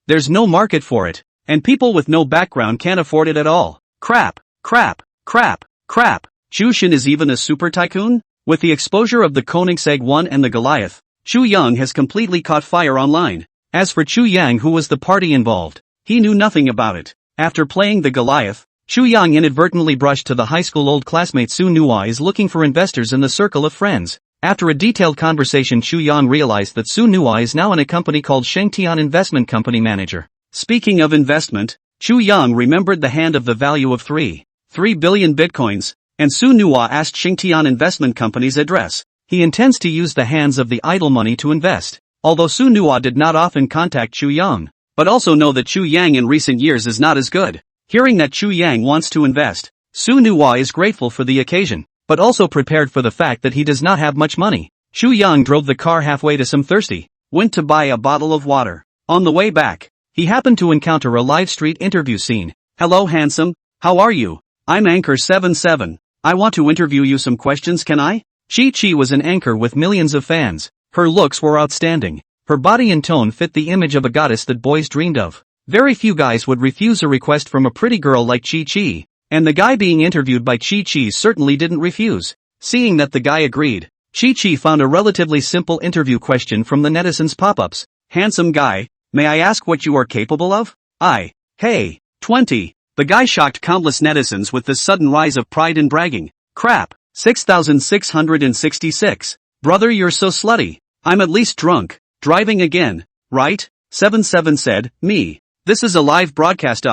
There's no market for it, and people with no background can't afford it at all. Crap. Chu Shin is even a super tycoon? With the exposure of the Koenigsegg 1 and the Goliath, Chu Yang has completely caught fire online. As for Chu Yang, who was the party involved, he knew nothing about it. After playing the Goliath, Chu Yang inadvertently brushed to the high school old classmate Su Nuwa is looking for investors in the circle of friends. After a detailed conversation, Chu Yang realized that Su Nuwa is now in a company called Shengtian Investment Company Manager. Speaking of investment, Chu Yang remembered the hand of the value of 3 billion bitcoins, and Su Nuwa asked Shengtian Investment Company's address. He intends to use the hands of the idle money to invest. Although Su Nuwa did not often contact Chu Yang, but also know that Chu Yang in recent years is not as good. Hearing that Chu Yang wants to invest, Su Nuwa is grateful for the occasion, but also prepared for the fact that he does not have much money. Chu Yang drove the car halfway to some thirsty, went to buy a bottle of water. On the way back, he happened to encounter a live street interview scene. Hello handsome, how are you? I'm Anchor 77. I want to interview you some questions, can I? Chi was an anchor with millions of fans. Her looks were outstanding. Her body and tone fit the image of a goddess that boys dreamed of. Very few guys would refuse a request from a pretty girl like Chi, and the guy being interviewed by Chi certainly didn't refuse. Seeing that the guy agreed, Chi found a relatively simple interview question from the netizens' pop-ups. Handsome guy, may I ask what you are capable of? Hey, 20. The guy shocked countless netizens with this sudden rise of pride and bragging. Crap, 6666. Brother, you're so slutty. I'm at least drunk. Driving again, right? 77 said, me. This is a live broadcast,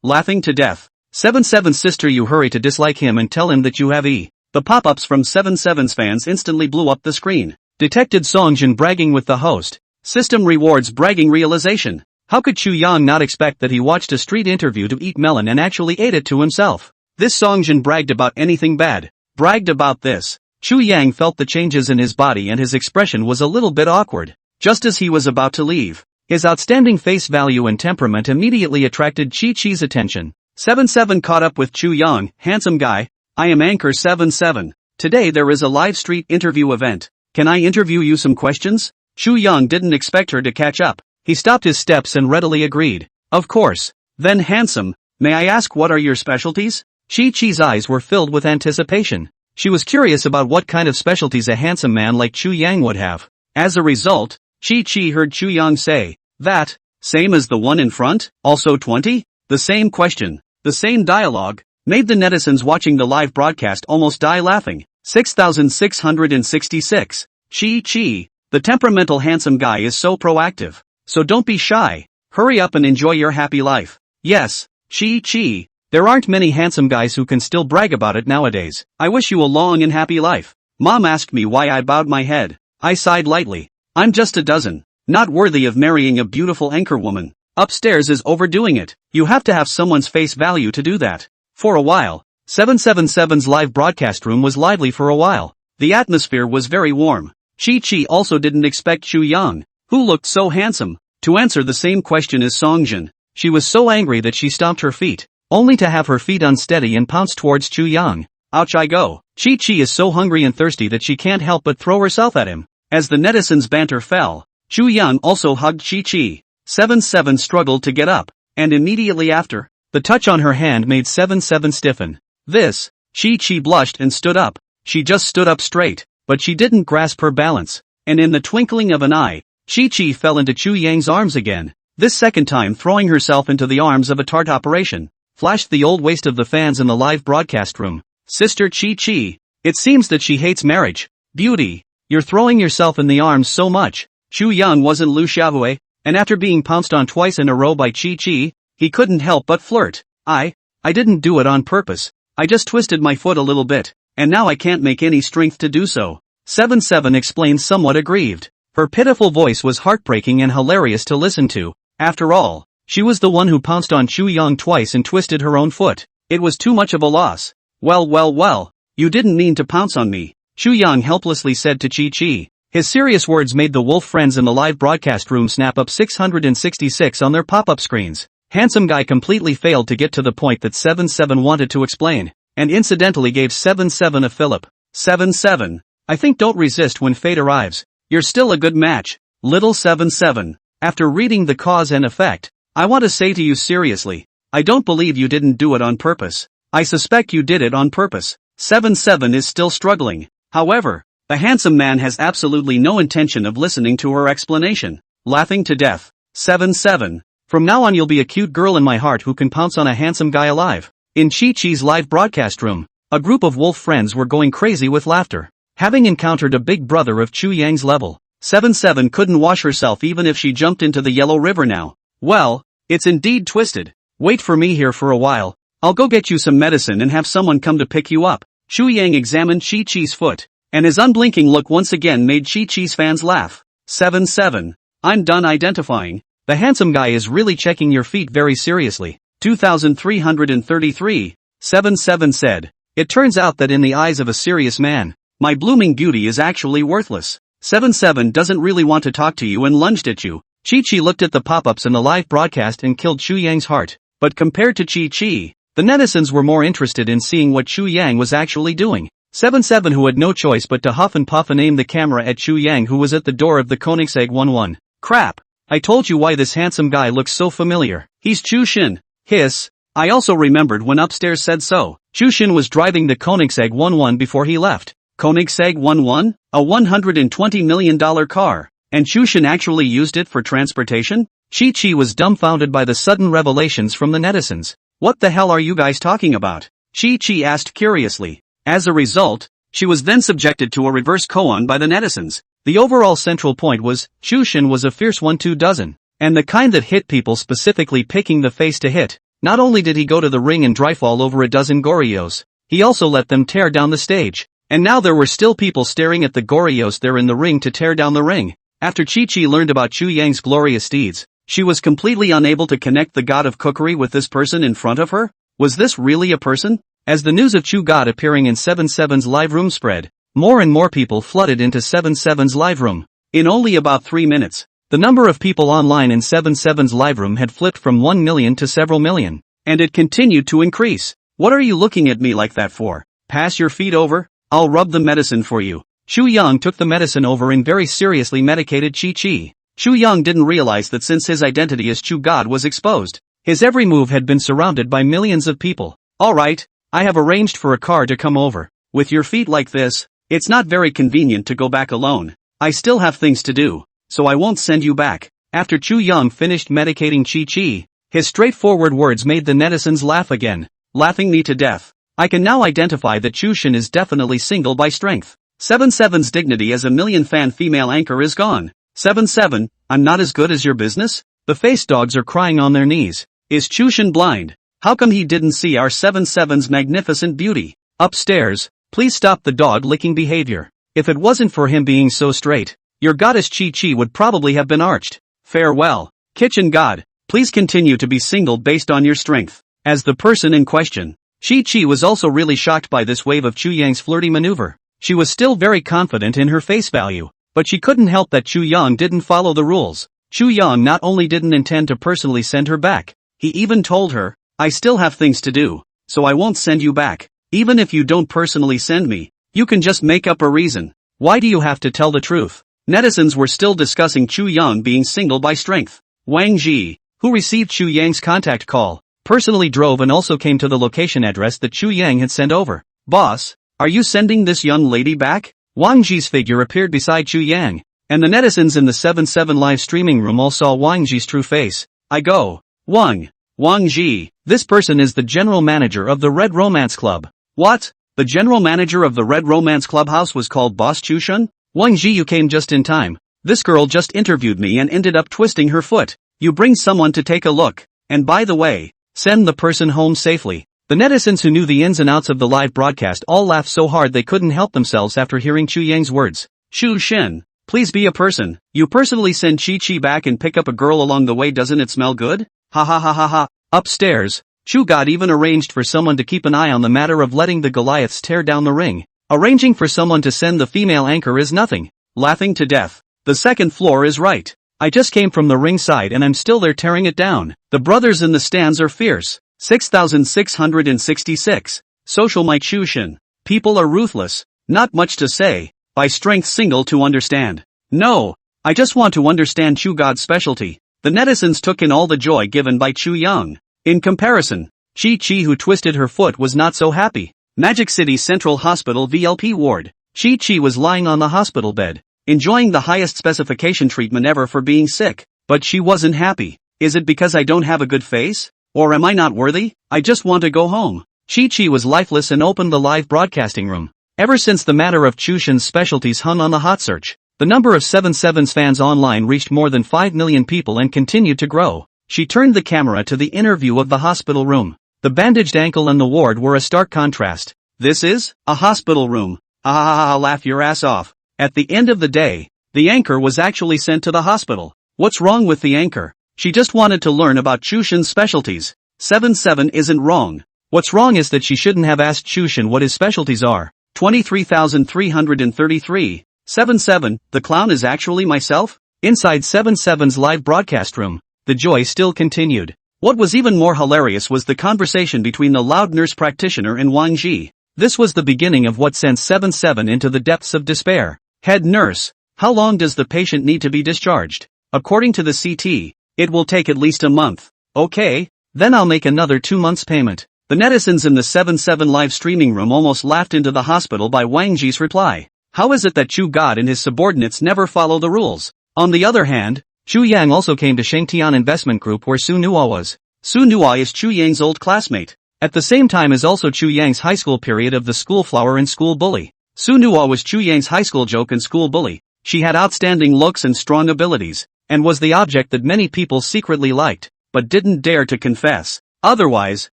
laughing to death. 77's sister, you hurry to dislike him and tell him that you have The pop-ups from 77's fans instantly blew up the screen. Detected Songjin bragging with the host. System rewards bragging realization. How could Chu Yang not expect that he watched a street interview to eat melon and actually ate it to himself? This Songjin bragged about anything bad. Bragged about this. Chu Yang felt the changes in his body and his expression was a little bit awkward. Just as he was about to leave, his outstanding face value and temperament immediately attracted Chi-Chi's attention. 77 caught up with Chu Yang. Handsome guy, I am Anchor 77. Today there is a live street interview event. Can I interview you some questions? Chu Yang didn't expect her to catch up. He stopped his steps and readily agreed. Of course. Then handsome, may I ask what are your specialties? Chi-Chi's eyes were filled with anticipation. She was curious about what kind of specialties a handsome man like Chu Yang would have. As a result, Chi-Chi heard Chu Yang say, that, same as the one in front, also 20? The same question, the same dialogue, made the netizens watching the live broadcast almost die laughing. 6666. Chi-Chi, the temperamental handsome guy is so proactive. So don't be shy. Hurry up and enjoy your happy life. Yes, Chi-Chi, there aren't many handsome guys who can still brag about it nowadays. I wish you a long and happy life. Mom asked me why I bowed my head. I sighed lightly. I'm just a dozen. Not worthy of marrying a beautiful anchor woman. Upstairs is overdoing it. You have to have someone's face value to do that. For a while, 777's live broadcast room was lively for a while. The atmosphere was very warm. Chi-Chi also didn't expect Chu Yang, who looked so handsome, to answer the same question as Songjin. She was so angry that she stomped her feet, only to have her feet unsteady and pounce towards Chu Yang. Ouch, I go. Chi-Chi is so hungry and thirsty that she can't help but throw herself at him. As the netizens' banter fell, Chu Yang also hugged Chi-Chi. 77 struggled to get up, and immediately after, the touch on her hand made 77 stiffen. This, Chi-Chi blushed and stood up. She just stood up straight, but she didn't grasp her balance, and in the twinkling of an eye, Chi-Chi fell into Chu Yang's arms again, this second time throwing herself into the arms of a tart operation. Flashed the old waist of the fans in the live broadcast room. Sister Chi-Chi, it seems that she hates marriage. Beauty, you're throwing yourself in the arms so much. Chu Yang wasn't Lu Xiaohui, and after being pounced on twice in a row by Chi-Chi, he couldn't help but flirt. I didn't do it on purpose. I just twisted my foot a little bit, and now I can't make any strength to do so. 77 explained somewhat aggrieved. Her pitiful voice was heartbreaking and hilarious to listen to. After all, she was the one who pounced on Chu Yang twice and twisted her own foot. It was too much of a loss. Well, you didn't mean to pounce on me, Chu Yang helplessly said to Chi-Chi. His serious words made the wolf friends in the live broadcast room snap up 666 on their pop-up screens. Handsome guy completely failed to get to the point that 77 wanted to explain, and incidentally gave 77 a fillip. 77. I think don't resist when fate arrives. You're still a good match, little 77. After reading the cause and effect, I want to say to you seriously, I don't believe you didn't do it on purpose. I suspect you did it on purpose. 77 is still struggling. However, the handsome man has absolutely no intention of listening to her explanation. Laughing to death. 77. From now on you'll be a cute girl in my heart who can pounce on a handsome guy alive. In Chi-Chi's live broadcast room, a group of wolf friends were going crazy with laughter. Having encountered a big brother of Chu Yang's level, 77 couldn't wash herself even if she jumped into the Yellow River now. Well, it's indeed twisted. Wait for me here for a while. I'll go get you some medicine and have someone come to pick you up. Chu Yang examined Chi-Chi's foot, and his unblinking look once again made Chi-Chi's fans laugh. 77. I'm done identifying. The handsome guy is really checking your feet very seriously. 2333. 77 said. It turns out that in the eyes of a serious man, my blooming beauty is actually worthless. 77 doesn't really want to talk to you and lunged at you. Chi-Chi looked at the pop-ups in the live broadcast and killed Chu Yang's heart. But compared to Chi-Chi, the netizens were more interested in seeing what Chu Yang was actually doing. 77 who had no choice but to huff and puff and aim the camera at Chu Yang who was at the door of the Koenigsegg 11. Crap. I told you why this handsome guy looks so familiar. He's Chu Shin. Hiss. I also remembered when upstairs said so. Chu Shin was driving the Koenigsegg 11 before he left. Koenigsegg 11? A $120 million car. And Chu Shin actually used it for transportation? Chi-Chi was dumbfounded by the sudden revelations from the netizens. What the hell are you guys talking about? Chi-Chi asked curiously. As a result, She was then subjected to a reverse koan by the netizens. The overall central point was, Chu Shin was a fierce 1-2 dozen, and the kind that hit people, specifically picking the face to hit. Not only did he go to the ring and dryfall over a dozen goryos, he also let them tear down the stage. And now there were still people staring at the goryos there in the ring to tear down the ring. After Chi-Chi learned about Chu Yang's glorious deeds, she was completely unable to connect the god of cookery with this person in front of her. Was this really a person? As the news of Chu God appearing in 7-7's live room spread, more and more people flooded into 7-7's live room. In only about 3 minutes, the number of people online in 7-7's live room had flipped from 1 million to several million, and it continued to increase. What are you looking at me like that for? Pass your feet over, I'll rub the medicine for you. Xu Yang took the medicine over and very seriously medicated Chi-Chi. Xu Yang didn't realize that since his identity as Chu God was exposed, his every move had been surrounded by millions of people. Alright, I have arranged for a car to come over. With your feet like this, it's not very convenient to go back alone. I still have things to do, so I won't send you back. After Xu Yang finished medicating Chi-Chi, his straightforward words made the netizens laugh again, laughing me to death. I can now identify that Chu Shin is definitely single by strength. 7-7's dignity as a million-fan female anchor is gone. 7-7, I'm not as good as your business? The face dogs are crying on their knees. Is Chu Shin blind? How come he didn't see our 7-7's magnificent beauty? Upstairs, please stop the dog-licking behavior. If it wasn't for him being so straight, your goddess Chi-Chi would probably have been arched. Farewell. Kitchen god, please continue to be single based on your strength. As the person in question, Chi-Chi was also really shocked by this wave of Chu Yang's flirty maneuver. She was still very confident in her face value, but she couldn't help that Chu Yang didn't follow the rules. Chu Yang not only didn't intend to personally send her back, he even told her, I still have things to do, so I won't send you back. Even if you don't personally send me, you can just make up a reason. Why do you have to tell the truth? Netizens were still discussing Chu Yang being single by strength. Wang Ji, who received Chu Yang's contact call, personally drove and also came to the location address that Chu Yang had sent over. Boss, are you sending this young lady back? Wang Ji's figure appeared beside Chu Yang, and the netizens in the 7-7 live streaming room all saw Wang Ji's true face. I go. Wang Ji, this person is the general manager of the Red Romance Club. What? The general manager of the Red Romance Clubhouse was called Boss Chu Shun? Wang Ji, you came just in time. This girl just interviewed me and ended up twisting her foot. You bring someone to take a look, and by the way, send the person home safely. The netizens who knew the ins and outs of the live broadcast all laughed so hard they couldn't help themselves after hearing Chu Yang's words. Chu Shin, please be a person. You personally send Chi-Chi back and pick up a girl along the way, doesn't it smell good? Ha ha ha ha ha. Upstairs, Chu God even arranged for someone to keep an eye on the matter of letting the Goliaths tear down the ring. Arranging for someone to send the female anchor is nothing. Laughing to death. The second floor is right. I just came from the ringside and I'm still there tearing it down. The brothers in the stands are fierce. 6,666. Social Mike Chu Shin. People are ruthless. Not much to say. By strength single to understand. No. I just want to understand Chu God's specialty. The netizens took in all the joy given by Chu Yang. In comparison, Chi-Chi, who twisted her foot, was not so happy. Magic City Central Hospital VLP ward. Chi-Chi was lying on the hospital bed, enjoying the highest specification treatment ever for being sick. But she wasn't happy. Is it because I don't have a good face? Or am I not worthy? I just want to go home. Chi-Chi was lifeless and opened the live broadcasting room. Ever since the matter of Chu Shin's specialties hung on the hot search, the number of 7-7's fans online reached more than 5 million people and continued to grow. She turned the camera to the inner view of the hospital room. The bandaged ankle and the ward were a stark contrast. This is a hospital room. Ah, laugh your ass off. At the end of the day, the anchor was actually sent to the hospital. What's wrong with the anchor? She just wanted to learn about Chu Shin's specialties. 7-7 isn't wrong. What's wrong is that she shouldn't have asked Chu Shin what his specialties are. 23,333. 7-7, the clown is actually myself? Inside 7-7's live broadcast room, the joy still continued. What was even more hilarious was the conversation between the loud nurse practitioner and Wang Ji. This was the beginning of what sent 7-7 into the depths of despair. Head nurse, how long does the patient need to be discharged? According to the CT, it will take at least a month. Okay, then I'll make another 2 months payment. The netizens in the 7-7 live streaming room almost laughed into the hospital by Wang Ji's reply. How is it that Chu God and his subordinates never follow the rules? On the other hand, Chu Yang also came to Shengtian Investment Group where Su Nua was. Su Nua is Chu Yang's old classmate. At the same time is also Chu Yang's high school period of the school flower and school bully. Su Nuo was Chu Yang's high school joke and school bully. She had outstanding looks and strong abilities, and was the object that many people secretly liked, but didn't dare to confess. Otherwise,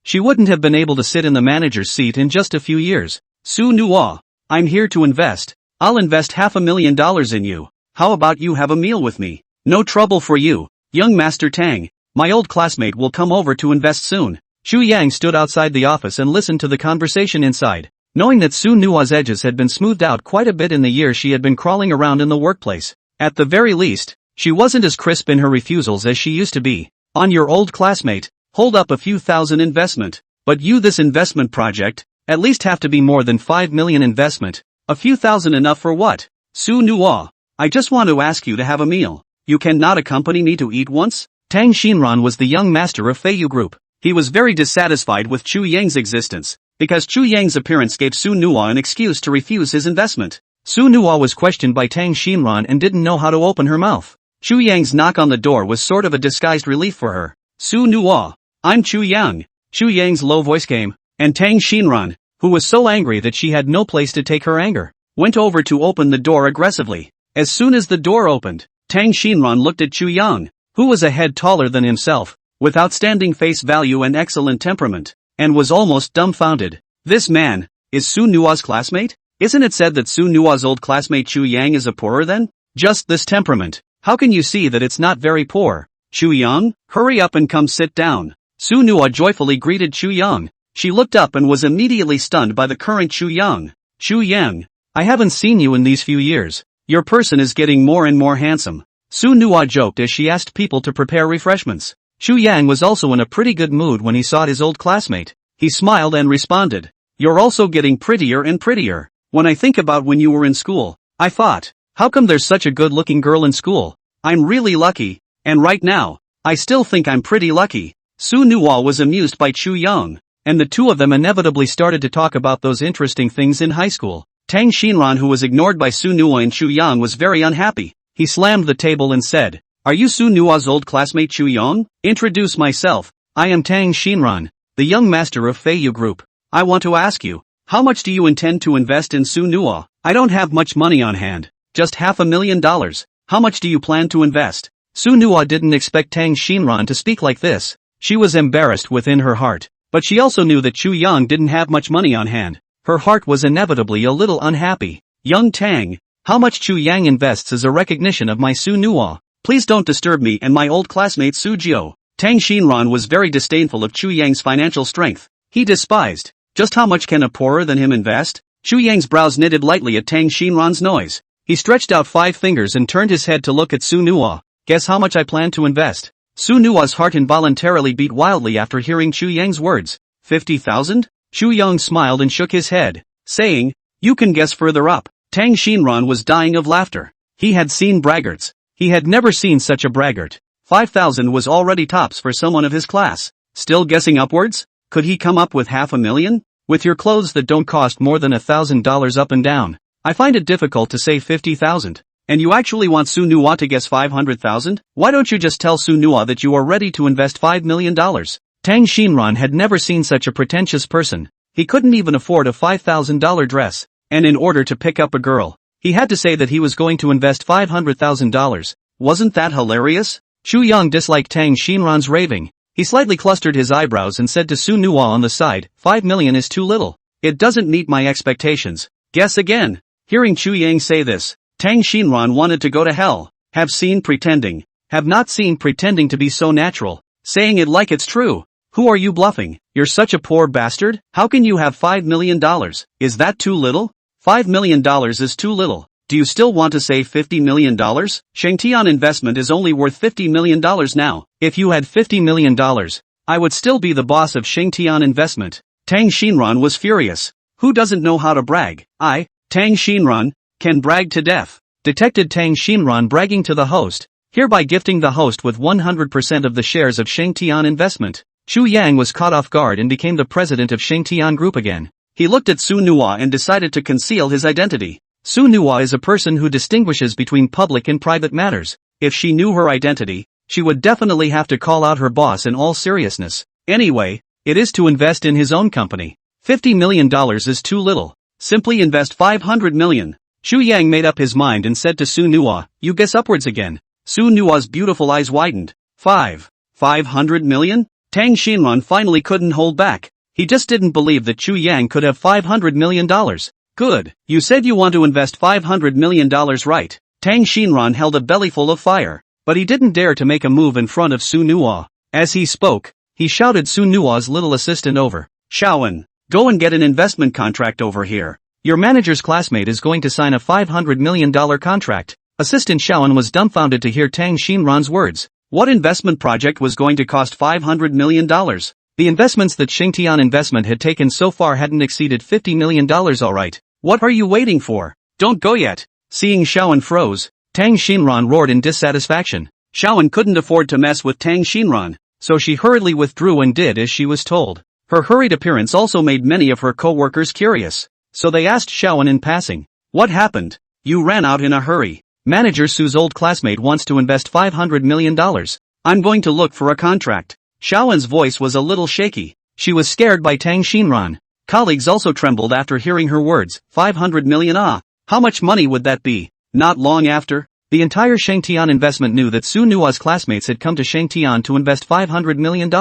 she wouldn't have been able to sit in the manager's seat in just a few years. Su Nuo, I'm here to invest. I'll invest $500,000 in you. How about you have a meal with me? No trouble for you, young Master Tang. My old classmate will come over to invest soon. Chu Yang stood outside the office and listened to the conversation inside. Knowing that Su Nuo's edges had been smoothed out quite a bit in the years she had been crawling around in the workplace. At the very least, she wasn't as crisp in her refusals as she used to be. On your old classmate, hold up a few thousand investment. But you this investment project, at least have to be more than 5 million investment. A few thousand enough for what? Su Nuo, I just want to ask you to have a meal. You cannot accompany me to eat once? Tang Xinran was the young master of Feiyu Group. He was very dissatisfied with Chu Yang's existence, because Chu Yang's appearance gave Su Nuo an excuse to refuse his investment. Su Nuo was questioned by Tang Xinran and didn't know how to open her mouth. Chu Yang's knock on the door was sort of a disguised relief for her. Su Nuo, I'm Chu Yang. Chu Yang's low voice came, and Tang Xinran, who was so angry that she had no place to take her anger, went over to open the door aggressively. As soon as the door opened, Tang Xinran looked at Chu Yang, who was a head taller than himself, with outstanding face value and excellent temperament, and was almost dumbfounded. This man, is Su Nuo's classmate? Isn't it said that Su Nuo's old classmate Chu Yang is a poorer then? Just this temperament. How can you see that it's not very poor? Chu Yang, hurry up and come sit down. Su Nuo joyfully greeted Chu Yang. She looked up and was immediately stunned by the current Chu Yang. Chu Yang, I haven't seen you in these few years. Your person is getting more and more handsome. Su Nuo joked as she asked people to prepare refreshments. Chu Yang was also in a pretty good mood when he saw his old classmate. He smiled and responded, you're also getting prettier and prettier. When I think about when you were in school, I thought, how come there's such a good-looking girl in school? I'm really lucky, and right now, I still think I'm pretty lucky. Su Nuo was amused by Chu Yang, and the two of them inevitably started to talk about those interesting things in high school. Tang Xinran, who was ignored by Su Nuo and Chu Yang, was very unhappy. He slammed the table and said, are you Su Nuo's old classmate Chu Yang? Introduce myself. I am Tang Xinran, the young master of Feiyu Group. I want to ask you, how much do you intend to invest in Su Nuo? I don't have much money on hand, just $500,000. How much do you plan to invest? Su Nuo didn't expect Tang Xinran to speak like this. She was embarrassed within her heart, but she also knew that Chu Yang didn't have much money on hand. Her heart was inevitably a little unhappy. Young Tang, how much Chu Yang invests is a recognition of my Su Nuo. Please don't disturb me and my old classmate Su Jiao. Tang Xinran was very disdainful of Chu Yang's financial strength. He despised. Just how much can a poorer than him invest? Chu Yang's brows knitted lightly at Tang Xinran's noise. He stretched out 5 fingers and turned his head to look at Su Nuo. Guess how much I plan to invest? Su Nuo's heart involuntarily beat wildly after hearing Chu Yang's words. 50,000? Chu Yang smiled and shook his head, saying, you can guess further up. Tang Xinran was dying of laughter. He had seen braggarts. He had never seen such a braggart. 5,000 was already tops for someone of his class. Still guessing upwards? Could he come up with $500,000? With your clothes that don't cost more than $1,000 up and down, I find it difficult to say 50,000. And you actually want Su Nuo to guess 500,000? Why don't you just tell Su Nuo that you are ready to invest $5 million? Tang Xinran had never seen such a pretentious person. He couldn't even afford a $5,000 dress, and in order to pick up a girl, he had to say that he was going to invest $500,000. Wasn't that hilarious? Chu Yang disliked Tang Xinran's raving. He slightly clustered his eyebrows and said to Su Nuo on the side, 5 million is too little. It doesn't meet my expectations. Guess again. Hearing Chu Yang say this, Tang Xinran wanted to go to hell. Have not seen pretending to be so natural. Saying it like it's true. Who are you bluffing? You're such a poor bastard? How can you have $5 million? Is that too little? $5 million is too little. Do you still want to say $50 million? Shengtian investment is only worth $50 million now. If you had $50 million, I would still be the boss of Shengtian investment. Tang Xinran was furious. Who doesn't know how to brag? I, Tang Xinran, can brag to death. Detected Tang Xinran bragging to the host, hereby gifting the host with 100% of the shares of Shengtian investment. Chu Yang was caught off guard and became the president of Shengtian Group again. He looked at Su Nuo and decided to conceal his identity. Su Nuo is a person who distinguishes between public and private matters. If she knew her identity, she would definitely have to call out her boss in all seriousness. Anyway, it is to invest in his own company. $50 million is too little. Simply invest 500 million. Xu Yang made up his mind and said to Su Nuo, you guess upwards again. Su Nuo's beautiful eyes widened. 500 million? Tang Xinran finally couldn't hold back. He just didn't believe that Xu Yang could have $500 million. Good, you said you want to invest $500 million, right? Tang Xinran held a bellyful of fire, but he didn't dare to make a move in front of Su Nuo. As he spoke, he shouted Su Nuo's little assistant over. Shawan, go and get an investment contract over here. Your manager's classmate is going to sign a $500 million contract. Assistant Shawan was dumbfounded to hear Tang Xinran's words. What investment project was going to cost $500 million? The investments that Xingtian Investment had taken so far hadn't exceeded $50 million, alright. What are you waiting for? Don't go yet. Seeing Shawan froze, Tang Xinran roared in dissatisfaction. Shawan couldn't afford to mess with Tang Xinran, so she hurriedly withdrew and did as she was told. Her hurried appearance also made many of her co-workers curious, so they asked Shawan in passing. What happened? You ran out in a hurry. Manager Su's old classmate wants to invest $500 million. I'm going to look for a contract. Shawan's voice was a little shaky. She was scared by Tang Xinran. Colleagues also trembled after hearing her words. 500 million, how much money would that be? Not long after, the entire Shangtian Investment knew that Su Nuo's classmates had come to Shangtian to invest $500 million,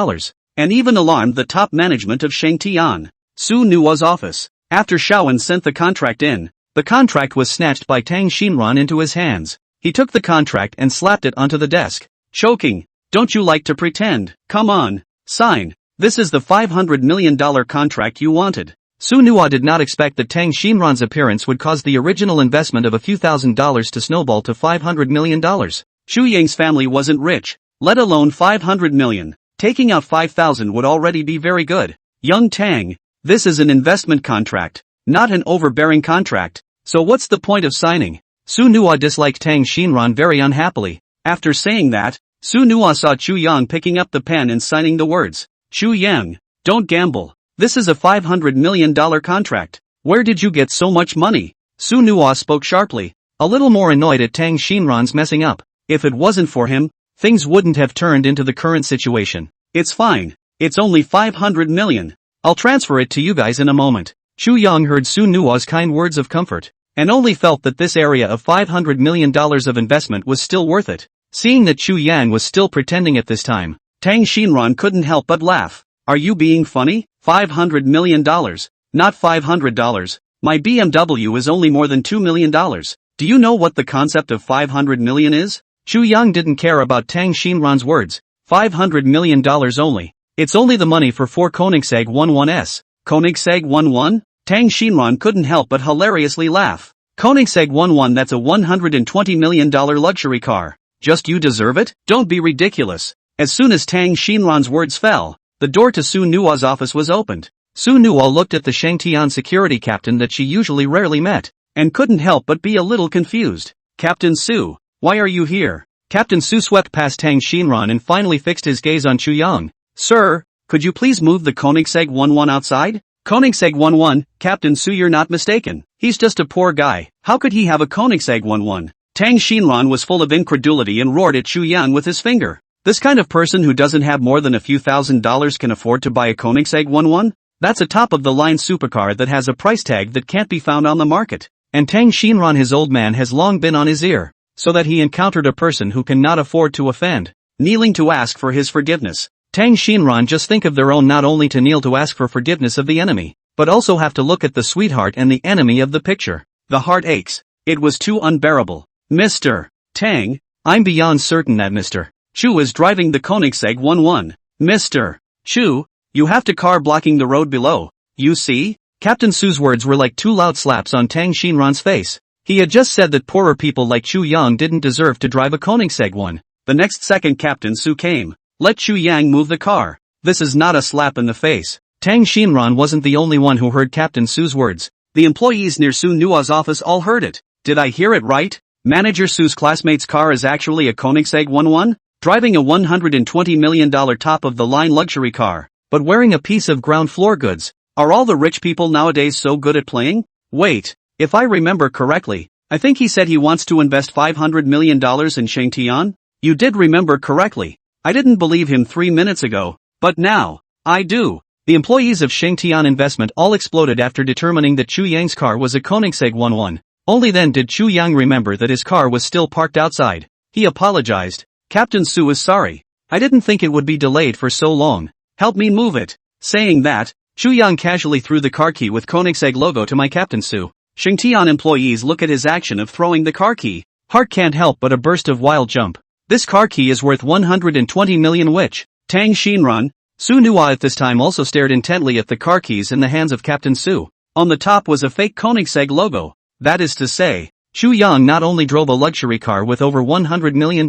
and even alarmed the top management of Shangtian. Su Nuo's office. After Shawan sent the contract in, the contract was snatched by Tang Xinran into his hands. He took the contract and slapped it onto the desk. Choking. Don't you like to pretend? Come on. Sign. This is the $500 million contract you wanted. Su Nuo did not expect that Tang Xinran's appearance would cause the original investment of a few $1,000s to snowball to $500 million. Xu Yang's family wasn't rich, let alone 500 million. Taking out 5,000 would already be very good. Young Tang, this is an investment contract, not an overbearing contract. So what's the point of signing? Su Nuo disliked Tang Xinran very unhappily. After saying that, Su Nuo saw Chu Yang picking up the pen and signing the words. Chu Yang, don't gamble. This is a $500 million contract. Where did you get so much money? Su Nuo spoke sharply, a little more annoyed at Tang Xinran's messing up. If it wasn't for him, things wouldn't have turned into the current situation. It's fine. It's only 500 million. I'll transfer it to you guys in a moment. Chu Yang heard Su Nuo's kind words of comfort, and only felt that this area of $500 million of investment was still worth it. Seeing that Chu Yang was still pretending at this time, Tang Xinran couldn't help but laugh. Are you being funny? $500 million. Not $500. My BMW is only more than $2 million. Do you know what the concept of 500 million is? Chu Yang didn't care about Tang Xinran's words. $500 million only. It's only the money for 4 Koenigsegg 11s. Koenigsegg 11? Tang Xinran couldn't help but hilariously laugh. Koenigsegg 11, that's a $120 million luxury car. Just you deserve it? Don't be ridiculous. As soon as Tang Xinran's words fell, the door to Su Nuo's office was opened. Su Nuo looked at the Shangtian security captain that she usually rarely met, and couldn't help but be a little confused. Captain Su, why are you here? Captain Su swept past Tang Xinran and finally fixed his gaze on Chu Yang. Sir, could you please move the Koenigsegg 11 outside? Koenigsegg 11, Captain Su, you're not mistaken. He's just a poor guy. How could he have a Koenigsegg 11? Tang Xinran was full of incredulity and roared at Chu Yang with his finger. This kind of person who doesn't have more than a few $1,000s can afford to buy a Koenigsegg 11? That's a top-of-the-line supercar that has a price tag that can't be found on the market. And Tang Xinran, his old man, has long been on his ear, so that he encountered a person who cannot afford to offend, kneeling to ask for his forgiveness. Tang Xinran just think of their own, not only to kneel to ask for forgiveness of the enemy, but also have to look at the sweetheart and the enemy of the picture. The heart aches. It was too unbearable. Mr. Tang, I'm beyond certain that Mr. Chu is driving the Koenigsegg 11. Mr. Chu, you have to car blocking the road below. You see? Captain Su's words were like 2 loud slaps on Tang Xinran's face. He had just said that poorer people like Chu Yang didn't deserve to drive a Koenigsegg 1. The next second Captain Su came. Let Chu Yang move the car. This is not a slap in the face. Tang Xinran wasn't the only one who heard Captain Su's words. The employees near Su Nuo's office all heard it. Did I hear it right? Manager Su's classmate's car is actually a Koenigsegg 11? Driving a $120 million top-of-the-line luxury car, but wearing a piece of ground floor goods. Are all the rich people nowadays so good at playing? Wait, if I remember correctly, I think he said he wants to invest $500 million in Shangtian? You did remember correctly. I didn't believe him 3 minutes ago, but now, I do. The employees of Shengtian Investment all exploded after determining that Chu Yang's car was a Koenigsegg 11. Only then did Chu Yang remember that his car was still parked outside. He apologized. Captain Su is sorry. I didn't think it would be delayed for so long. Help me move it. Saying that, Chu Yang casually threw the car key with Koenigsegg logo to my Captain Su. Shengtian employees look at his action of throwing the car key. Heart can't help but a burst of wild jump. This car key is worth 120 million which, Tang Xinran, Su Nuwa at this time also stared intently at the car keys in the hands of Captain Su. On the top was a fake Koenigsegg logo. That is to say, Chu Yang not only drove a luxury car with over $100 million,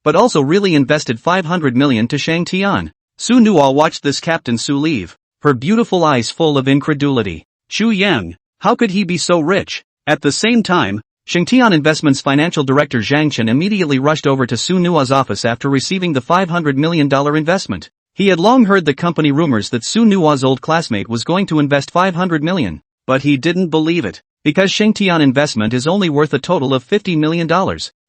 but also really invested 500 million to Shangtian. Su Nuwa watched this Captain Su leave, her beautiful eyes full of incredulity. Chu Yang, how could he be so rich? At the same time, Shengtian Investment's financial director Zhang Chen immediately rushed over to Su Nuwa's office after receiving the $500 million investment. He had long heard the company rumors that Su Nuwa's old classmate was going to invest 500 million, but he didn't believe it, because Shengtian Investment is only worth a total of $50 million.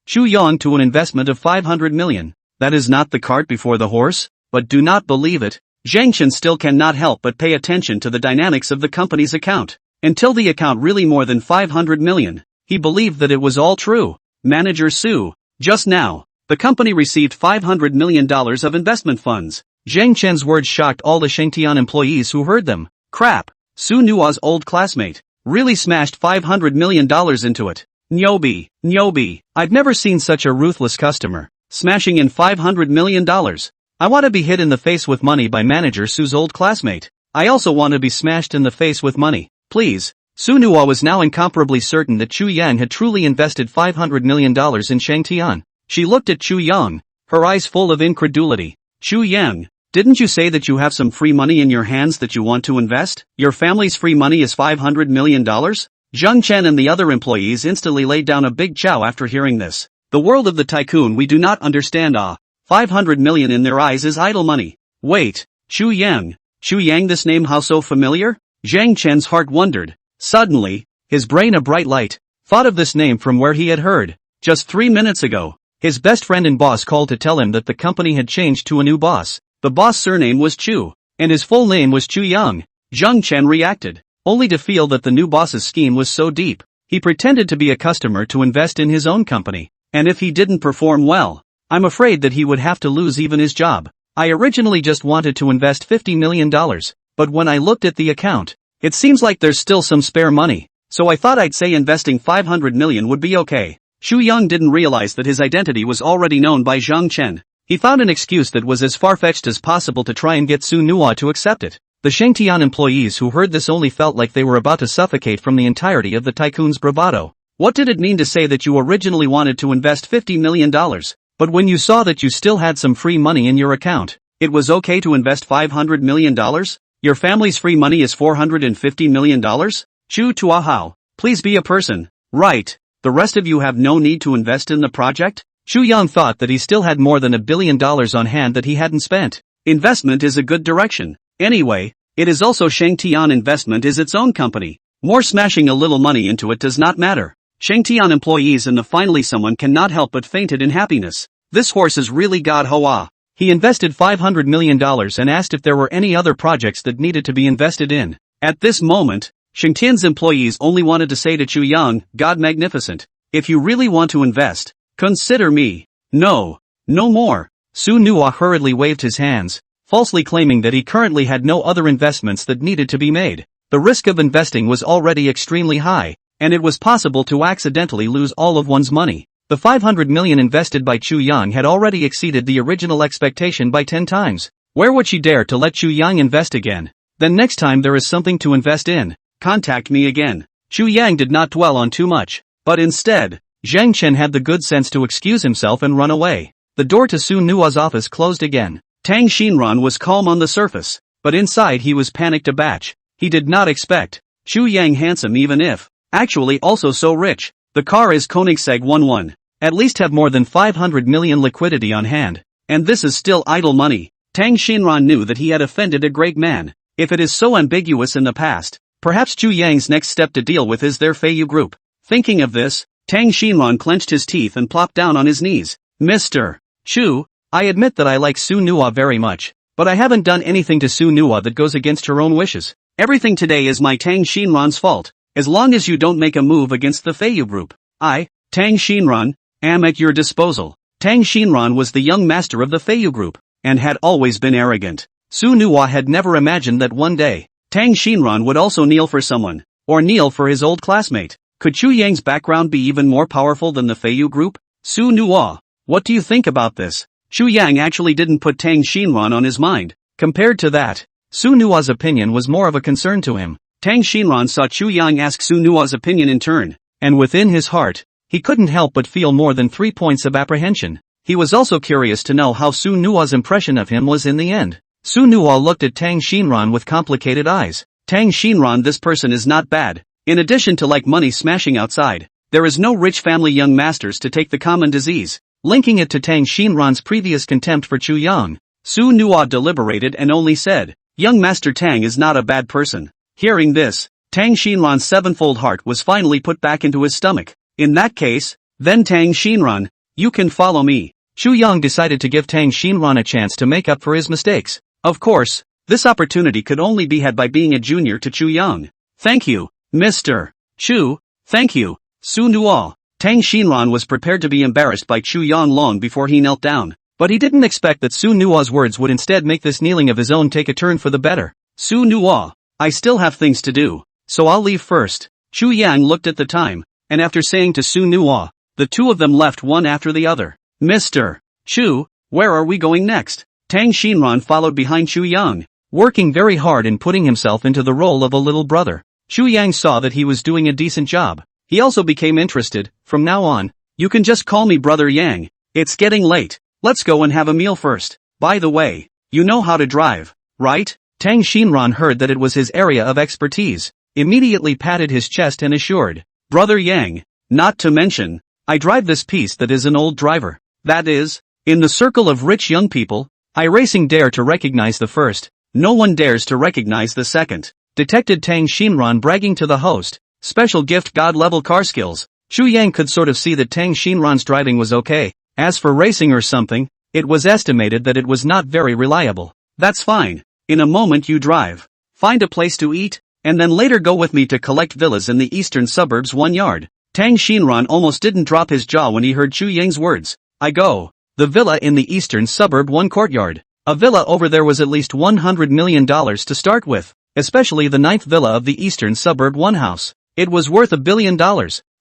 Chu Yang to an investment of 500 million. That is not the cart before the horse, but do not believe it. Zhang Chen still cannot help but pay attention to the dynamics of the company's account. Until the account really more than 500 million, he believed that it was all true. Manager Su, just now, the company received $500 million of investment funds. Zhang Chen's words shocked all the Shengtian employees who heard them. Crap, Su Nuwa's old classmate really smashed $500 million into it. Nyobi, I've never seen such a ruthless customer, smashing in $500 million. I want to be hit in the face with money by Manager Su's old classmate. I also want to be smashed in the face with money, please. Su Nuwa was now incomparably certain that Chu Yang had truly invested $500 million in Shangtian. She looked at Chu Yang, her eyes full of incredulity. Chu Yang, didn't you say that you have some free money in your hands that you want to invest? Your family's free money is $500 million? Zhang Chen and the other employees instantly laid down a big chow after hearing this. The world of the tycoon we do not understand. 500 million in their eyes is idle money. Wait, Chu Yang, this name how so familiar? Zhang Chen's heart wondered. Suddenly, his brain a bright light, thought of this name from where he had heard. Just 3 minutes ago, his best friend and boss called to tell him that the company had changed to a new boss. The boss' surname was Chu, and his full name was Chu Yang. Zhang Chen reacted, only to feel that the new boss's scheme was so deep. He pretended to be a customer to invest in his own company, and if he didn't perform well, I'm afraid that he would have to lose even his job. I originally just wanted to invest $50 million, but when I looked at the account, it seems like there's still some spare money, so I thought I'd say investing 500 million would be okay. Chu Yang didn't realize that his identity was already known by Zhang Chen. He found an excuse that was as far-fetched as possible to try and get Su Nuwa to accept it. The Shengtian employees who heard this only felt like they were about to suffocate from the entirety of the tycoon's bravado. What did it mean to say that you originally wanted to invest $50 million, but when you saw that you still had some free money in your account, it was okay to invest $500 million? Your family's free money is $450 million? Chu Tuahao, please be a person, right? The rest of you have no need to invest in the project? Chu Yang thought that he still had more than $1 billion on hand that he hadn't spent. Investment is a good direction. Anyway, it is also Shengtian Investment is its own company. More smashing a little money into it does not matter. Shengtian employees and the finally someone cannot help but fainted in happiness. This horse is really God Hoa. He invested $500 million and asked if there were any other projects that needed to be invested in. At this moment, Shengtian's employees only wanted to say to Chu Yang, God magnificent. If you really want to invest, consider me. No more. Su Nuwa hurriedly waved his hands, falsely claiming that he currently had no other investments that needed to be made. The risk of investing was already extremely high, and it was possible to accidentally lose all of one's money. The 500 million invested by Chu Yang had already exceeded the original expectation by 10 times. Where would she dare to let Chu Yang invest again? Then next time there is something to invest in, contact me again. Chu Yang did not dwell on too much, but instead, Zhang Chen had the good sense to excuse himself and run away. The door to Su Nuwa's office closed again. Tang Xinran was calm on the surface, but inside he was panicked a batch. He did not expect Chu Yang handsome even if, actually also so rich. The car is Koenigsegg 11. At least have more than 500 million liquidity on hand. And this is still idle money. Tang Xinran knew that he had offended a great man. If it is so ambiguous in the past, perhaps Chu Yang's next step to deal with is their Feiyu group. Thinking of this, Tang Xinran clenched his teeth and plopped down on his knees. Mr. Chu, I admit that I like Su Nuwa very much, but I haven't done anything to Su Nua that goes against her own wishes. Everything today is my Tang Shinran's fault, as long as you don't make a move against the Feiyu group. I, Tang Shinran, am at your disposal. Tang Shinran was the young master of the Feiyu group, and had always been arrogant. Su Nua had never imagined that one day, Tang Shinran would also kneel for someone, or kneel for his old classmate. Could Chu Yang's background be even more powerful than the Feiyu group? Su Nua, what do you think about this? Chu Yang actually didn't put Tang Shinran on his mind. Compared to that, Su Nua's opinion was more of a concern to him. Tang Shinran saw Chu Yang ask Su Nua's opinion in turn, and within his heart, he couldn't help but feel more than 3 points of apprehension. He was also curious to know how Su Nua's impression of him was in the end. Su Nua looked at Tang Shinran with complicated eyes. Tang Shinran, this person is not bad. In addition to like money smashing outside, there is no rich family young masters to take the common disease. Linking it to Tang Shinran's previous contempt for Chu Yang, Su Nua deliberated and only said, young master Tang is not a bad person. Hearing this, Tang Shinran's sevenfold heart was finally put back into his stomach. In that case, then Tang Shinran, you can follow me. Chu Yang decided to give Tang Shinran a chance to make up for his mistakes. Of course, this opportunity could only be had by being a junior to Chu Yang. Thank you, Mr. Chu, thank you, Su Nua. Tang Shinran was prepared to be embarrassed by Chu Yang long before he knelt down, but he didn't expect that Su Nua's words would instead make this kneeling of his own take a turn for the better. Su Nua, I still have things to do, so I'll leave first. Chu Yang looked at the time, and after saying to Su Nua, the two of them left one after the other. Mr. Chu, where are we going next? Tang Shinran followed behind Chu Yang, working very hard in putting himself into the role of a little brother. Chu Yang saw that he was doing a decent job. He also became interested. From now on, you can just call me Brother Yang. It's getting late. Let's go and have a meal first. By the way, you know how to drive, right? Tang Shinran heard that it was his area of expertise, immediately patted his chest and assured, Brother Yang, not to mention, I drive this piece that is an old driver. That is, in the circle of rich young people, I racing dare to recognize the first, no one dares to recognize the second. Detected Tang Shinran bragging to the host, special gift god-level car skills. Chu Yang could sort of see that Tang Shinran's driving was okay. As for racing or something, it was estimated that it was not very reliable. That's fine. In a moment you drive. Find a place to eat, and then later go with me to collect villas in the eastern suburbs 1 yard. Tang Shinran almost didn't drop his jaw when he heard Chu Yang's words. I go. The villa in the eastern suburb 1 courtyard. A villa over there was at least $100 million to start with, especially the 9th villa of the eastern suburb 1 house. It was worth $1 billion.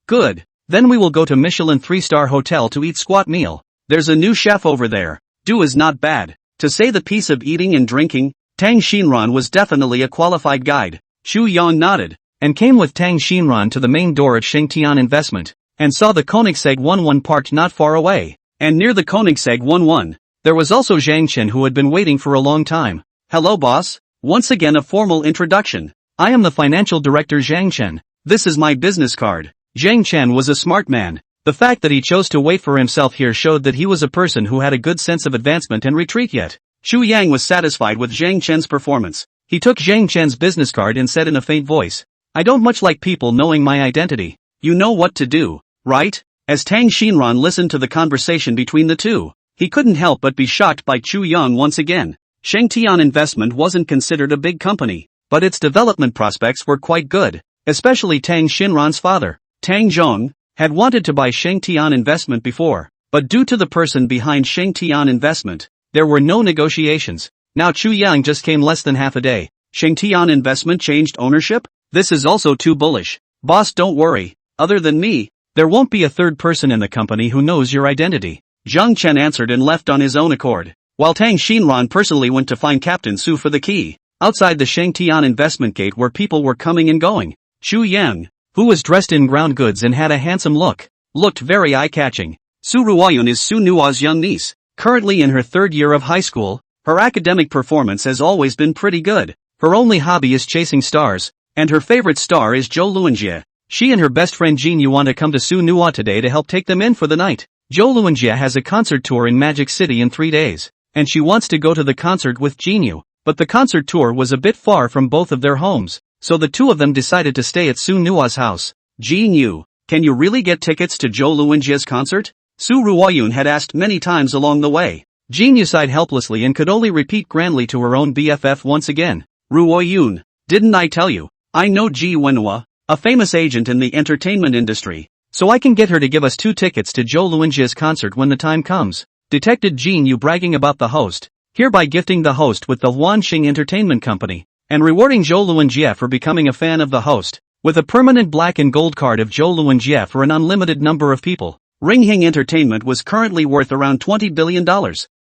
Good. Then we will go to Michelin 3-star hotel to eat squat meal. There's a new chef over there. Do is not bad. To say the piece of eating and drinking, Tang Shinran was definitely a qualified guide. Chu Yang nodded, and came with Tang Shinran to the main door at Shengtian Investment, and saw the Koenigsegg 11 parked not far away. And near the Koenigsegg 11, there was also Zhang Chen, who had been waiting for a long time. Hello boss, once again a formal introduction. I am the financial director Zhang Chen. This is my business card. Zhang Chen was a smart man. The fact that he chose to wait for himself here showed that he was a person who had a good sense of advancement and retreat yet. Chu Yang was satisfied with Zhang Chen's performance. He took Zhang Chen's business card and said in a faint voice, I don't much like people knowing my identity. You know what to do, right? As Tang Shinran listened to the conversation between the two, he couldn't help but be shocked by Chu Yang once again. Shengtian Investment wasn't considered a big company, but its development prospects were quite good, especially Tang Shinran's father, Tang Zhong, had wanted to buy Shengtian Investment before, but due to the person behind Shengtian Investment, there were no negotiations. Now Chu Yang just came less than half a day. Shengtian Investment changed ownership? This is also too bullish. Boss, don't worry. Other than me, there won't be a third person in the company who knows your identity. Zhang Chen answered and left on his own accord, while Tang Shinran personally went to find Captain Su for the key. Outside the Shengtian Investment gate where people were coming and going, Chu Yang, who was dressed in ground goods and had a handsome look, looked very eye-catching. Su Ruoyun is Su Nua's young niece, currently in her 3rd year of high school. Her academic performance has always been pretty good. Her only hobby is chasing stars, and her favorite star is Zhou Luanjie. She and her best friend Jin Yu want to come to Su Nua today to help take them in for the night. Zhou Luanjie has a concert tour in Magic City in 3 days, and she wants to go to the concert with Jin Yu, but the concert tour was a bit far from both of their homes, so the two of them decided to stay at Su Nua's house. Jin Yu, can you really get tickets to Zhou Luanjie's concert? Su Ruoyun had asked many times along the way. Jin Yu sighed helplessly and could only repeat grandly to her own BFF once again. Ruo Yun, didn't I tell you? I know Ji Wenhua, a famous agent in the entertainment industry, so I can get her to give us 2 tickets to Zhou Luanjia's concert when the time comes. Detected Jin Yu bragging about the host, hereby gifting the host with the Huanxing Entertainment Company, and rewarding Zhou Luanjia for becoming a fan of the host, with a permanent black and gold card of Zhou Luanjia for an unlimited number of people. Ringhing Entertainment was currently worth around $20 billion,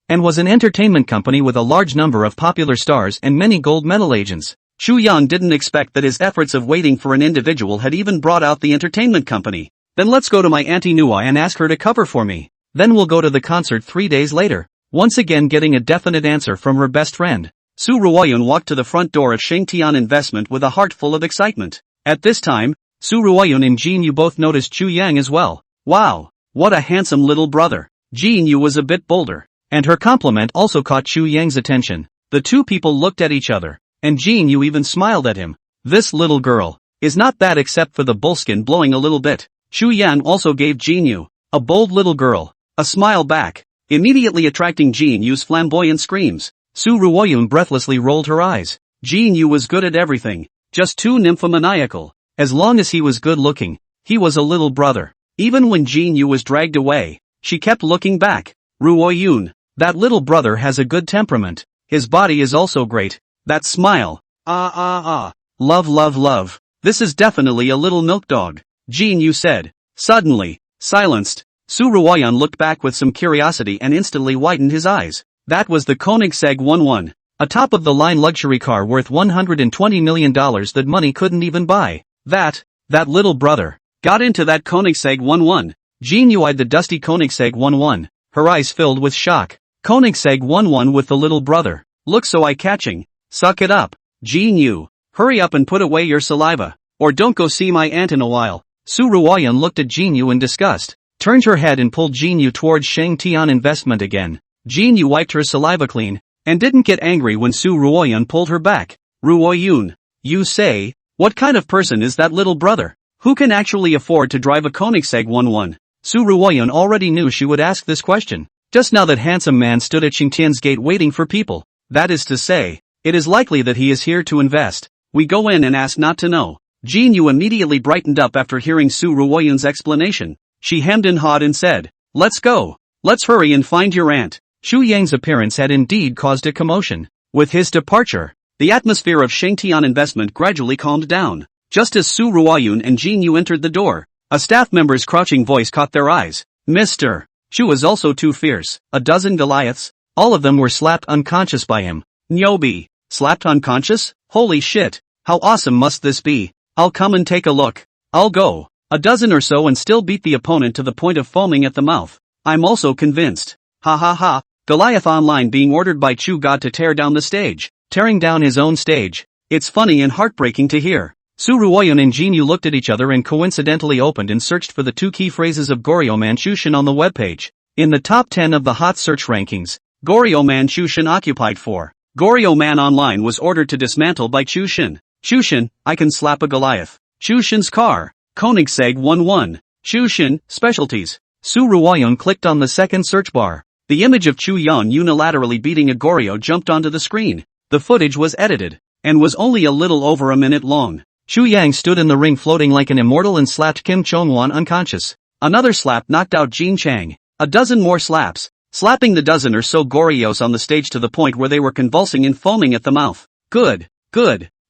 and was an entertainment company with a large number of popular stars and many gold medal agents. Xu Yang didn't expect that his efforts of waiting for an individual had even brought out the entertainment company. Then let's go to my Auntie Nua and ask her to cover for me. Then we'll go to the concert 3 days later. Once again getting a definite answer from her best friend. Su Ruoyun walked to the front door of Shengtian Investment with a heart full of excitement. At this time, Su Ruoyun and Jin Yu both noticed Chu Yang as well. Wow, what a handsome little brother. Jin Yu was a bit bolder, and her compliment also caught Chu Yang's attention. The two people looked at each other, and Jin Yu even smiled at him. This little girl is not bad except for the bullskin blowing a little bit. Chu Yang also gave Jin Yu, a bold little girl, a smile back, immediately attracting Jin Yu's flamboyant screams. Su Ruoyun breathlessly rolled her eyes. Jin Yu was good at everything, just too nymphomaniacal. As long as he was good looking, he was a little brother. Even when Jin Yu was dragged away, she kept looking back. Ruoyun, that little brother has a good temperament. His body is also great. That smile. Love, love, love. This is definitely a little milk dog, Jin Yu said. Suddenly, silenced, Su Ruoyun looked back with some curiosity and instantly widened his eyes. That was the Koenigsegg 11, a top-of-the-line luxury car worth $120 million that money couldn't even buy. That little brother, got into that Koenigsegg 11. Jin Yu eyed the dusty Koenigsegg 11, her eyes filled with shock. Koenigsegg 11 with the little brother. Look so eye-catching. Suck it up, Jin Yu. Hurry up and put away your saliva, or don't go see my aunt in a while. Su Ruoyun looked at Jin Yu in disgust, turned her head and pulled Jin Yu towards Shengtian Investment again. Jin Yu wiped her saliva clean, and didn't get angry when Su Ruoyun pulled her back. Ruoyun, you say, what kind of person is that little brother? Who can actually afford to drive a Koenigsegg 11? Su Ruoyun already knew she would ask this question. Just now that handsome man stood at Shengtian's gate waiting for people. That is to say, it is likely that he is here to invest. We go in and ask not to know. Jin Yu immediately brightened up after hearing Su Ruoyun's explanation. She hemmed and hawed and said, let's go. Let's hurry and find your aunt. Xu Yang's appearance had indeed caused a commotion. With his departure, the atmosphere of Shengtian Investment gradually calmed down. Just as Su Ruoyun and Jin Yu entered the door, a staff member's crouching voice caught their eyes. Mr. Xu was also too fierce. A dozen Goliaths? All of them were slapped unconscious by him. Nyobi, slapped unconscious? Holy shit. How awesome must this be? I'll come and take a look. I'll go. A dozen or so and still beat the opponent to the point of foaming at the mouth. I'm also convinced. Ha ha ha. Goliath Online being ordered by Chu God to tear down the stage. Tearing down his own stage. It's funny and heartbreaking to hear. Su Ruoyun and Jin Yu looked at each other and coincidentally opened and searched for the 2 key phrases of Goryoman Shushin on the webpage. In the top 10 of the hot search rankings, Goryoman Shushin occupied 4. Goryoman Online was ordered to dismantle by Shushin. Shushin, I can slap a Goliath. Shushin's car. Koenigsegg 11. Shushin, specialties. Su Ruoyun clicked on the second search bar. The image of Chu Yan unilaterally beating a Goryo jumped onto the screen. The footage was edited, and was only a little over a minute long. Chu Yang stood in the ring floating like an immortal and slapped Kim Chongwon unconscious. Another slap knocked out Jin Chang. A dozen more slaps, slapping the dozen or so Goryos on the stage to the point where they were convulsing and foaming at the mouth. Good.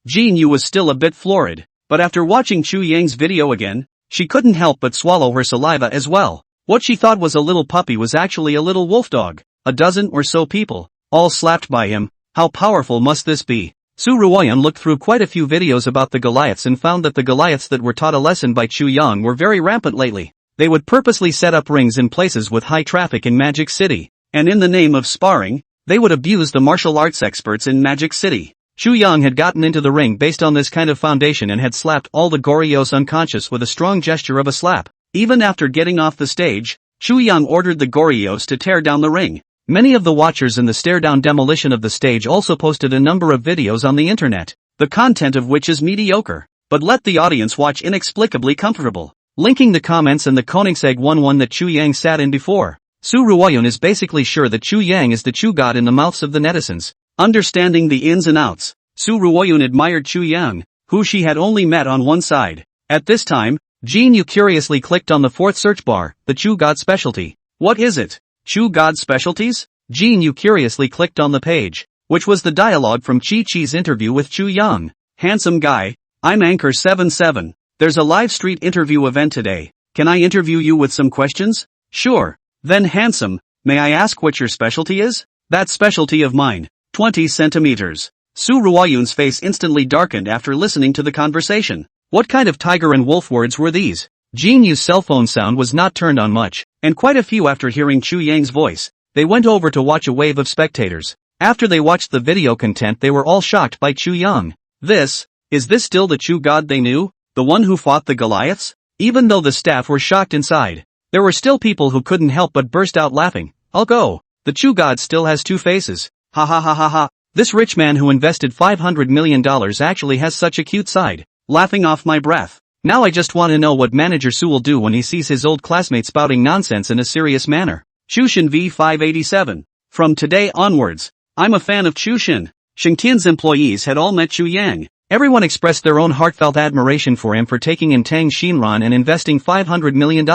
Jin Yu was still a bit florid, but after watching Chu Yang's video again, she couldn't help but swallow her saliva as well. What she thought was a little puppy was actually a little wolf dog. A dozen or so people, all slapped by him. How powerful must this be? Su Ruoyun looked through quite a few videos about the Goliaths and found that the Goliaths that were taught a lesson by Chu Yang were very rampant lately. They would purposely set up rings in places with high traffic in Magic City, and in the name of sparring, they would abuse the martial arts experts in Magic City. Chu Yang had gotten into the ring based on this kind of foundation and had slapped all the Goryos unconscious with a strong gesture of a slap. Even after getting off the stage, Chu Yang ordered the Goryos to tear down the ring. Many of the watchers in the stare-down demolition of the stage also posted a number of videos on the internet, the content of which is mediocre, but let the audience watch inexplicably comfortable. Linking the comments and the Koenigsegg 11 that Chu Yang sat in before. Su Ruoyun is basically sure that Chu Yang is the Chu god in the mouths of the netizens. Understanding the ins and outs, Su Ruoyun admired Chu Yang, who she had only met on one side. At this time, Jin Yu curiously clicked on the fourth search bar, the Chu god specialty. What is it? Chu god specialties? Jin Yu curiously clicked on the page, which was the dialogue from Chi Chi's interview with Chu Yang. Handsome guy, I'm Anchor 77. There's a live street interview event today. Can I interview you with some questions? Sure. Then handsome, may I ask what your specialty is? That specialty of mine, 20 centimeters. Su Ruoyun's face instantly darkened after listening to the conversation. What kind of tiger and wolf words were these? Jin Yu's cell phone sound was not turned on much, and quite a few after hearing Chu Yang's voice, they went over to watch a wave of spectators. After they watched the video content they were all shocked by Chu Yang. Is this still the Chu god they knew? The one who fought the Goliaths? Even though the staff were shocked inside, there were still people who couldn't help but burst out laughing. I'll go. The Chu god still has two faces. Ha ha ha ha ha. This rich man who invested $500 million actually has such a cute side. Laughing off my breath. Now I just want to know what Manager Su will do when he sees his old classmate spouting nonsense in a serious manner. Chushin V587. From today onwards, I'm a fan of Chushin. Shengtian's employees had all met Chu Yang. Everyone expressed their own heartfelt admiration for him for taking in Tang Xinran and investing $500 million.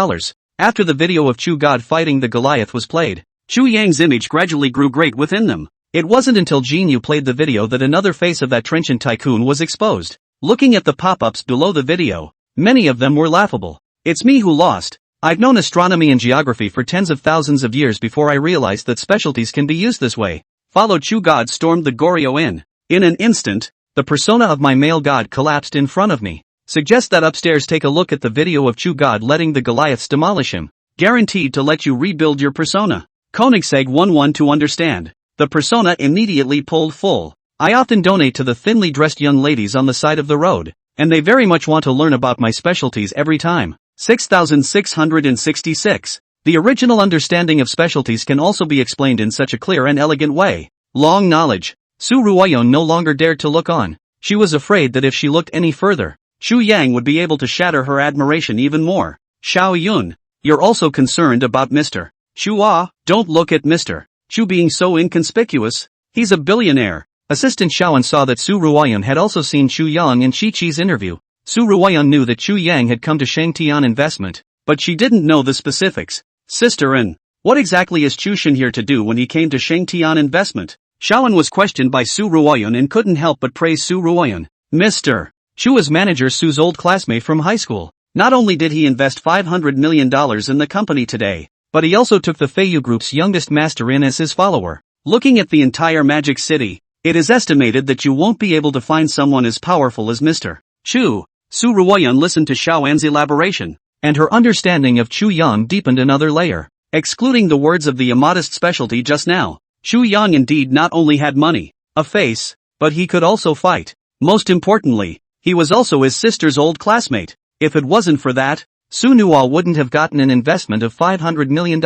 After the video of Chu God fighting the Goliath was played, Chu Yang's image gradually grew great within them. It wasn't until Jin Yu played the video that another face of that trenchant tycoon was exposed. Looking at the pop-ups below the video, many of them were laughable. It's me who lost. I've known astronomy and geography for tens of thousands of years before I realized that specialties can be used this way. Followed Chu God stormed the Goryeo Inn. In an instant, the persona of my male god collapsed in front of me. Suggest that upstairs take a look at the video of Chu God letting the Goliaths demolish him. Guaranteed to let you rebuild your persona. Koenigsegg 11 to understand. The persona immediately pulled full. I often donate to the thinly dressed young ladies on the side of the road, and they very much want to learn about my specialties every time. 6666. The original understanding of specialties can also be explained in such a clear and elegant way. Long knowledge. Su Ruoyun no longer dared to look on. She was afraid that if she looked any further, Chu Yang would be able to shatter her admiration even more. Xiao Yun, you're also concerned about Mr. Chua, don't look at Mr. Chu being so inconspicuous. He's a billionaire. Assistant Xiaoan saw that Su Ruoyun had also seen Chu Yang in Chi Chi's interview. Su Ruoyun knew that Chu Yang had come to Shangtian Investment, but she didn't know the specifics. Sister N, what exactly is Chu Shin here to do when he came to Shangtian Investment? Xiaoan was questioned by Su Ruoyun and couldn't help but praise Su Ruoyun. Mr. Chu is manager Su's old classmate from high school. Not only did he invest $500 million in the company today, but he also took the Feiyu Group's youngest master in as his follower. Looking at the entire Magic City, it is estimated that you won't be able to find someone as powerful as Mr. Chu. Su Ruoyun listened to Xiaoan's elaboration, and her understanding of Chu Yang deepened another layer. Excluding the words of the immodest specialty just now, Chu Yang indeed not only had money, a face, but he could also fight. Most importantly, he was also his sister's old classmate. If it wasn't for that, Su Nuo wouldn't have gotten an investment of $500 million.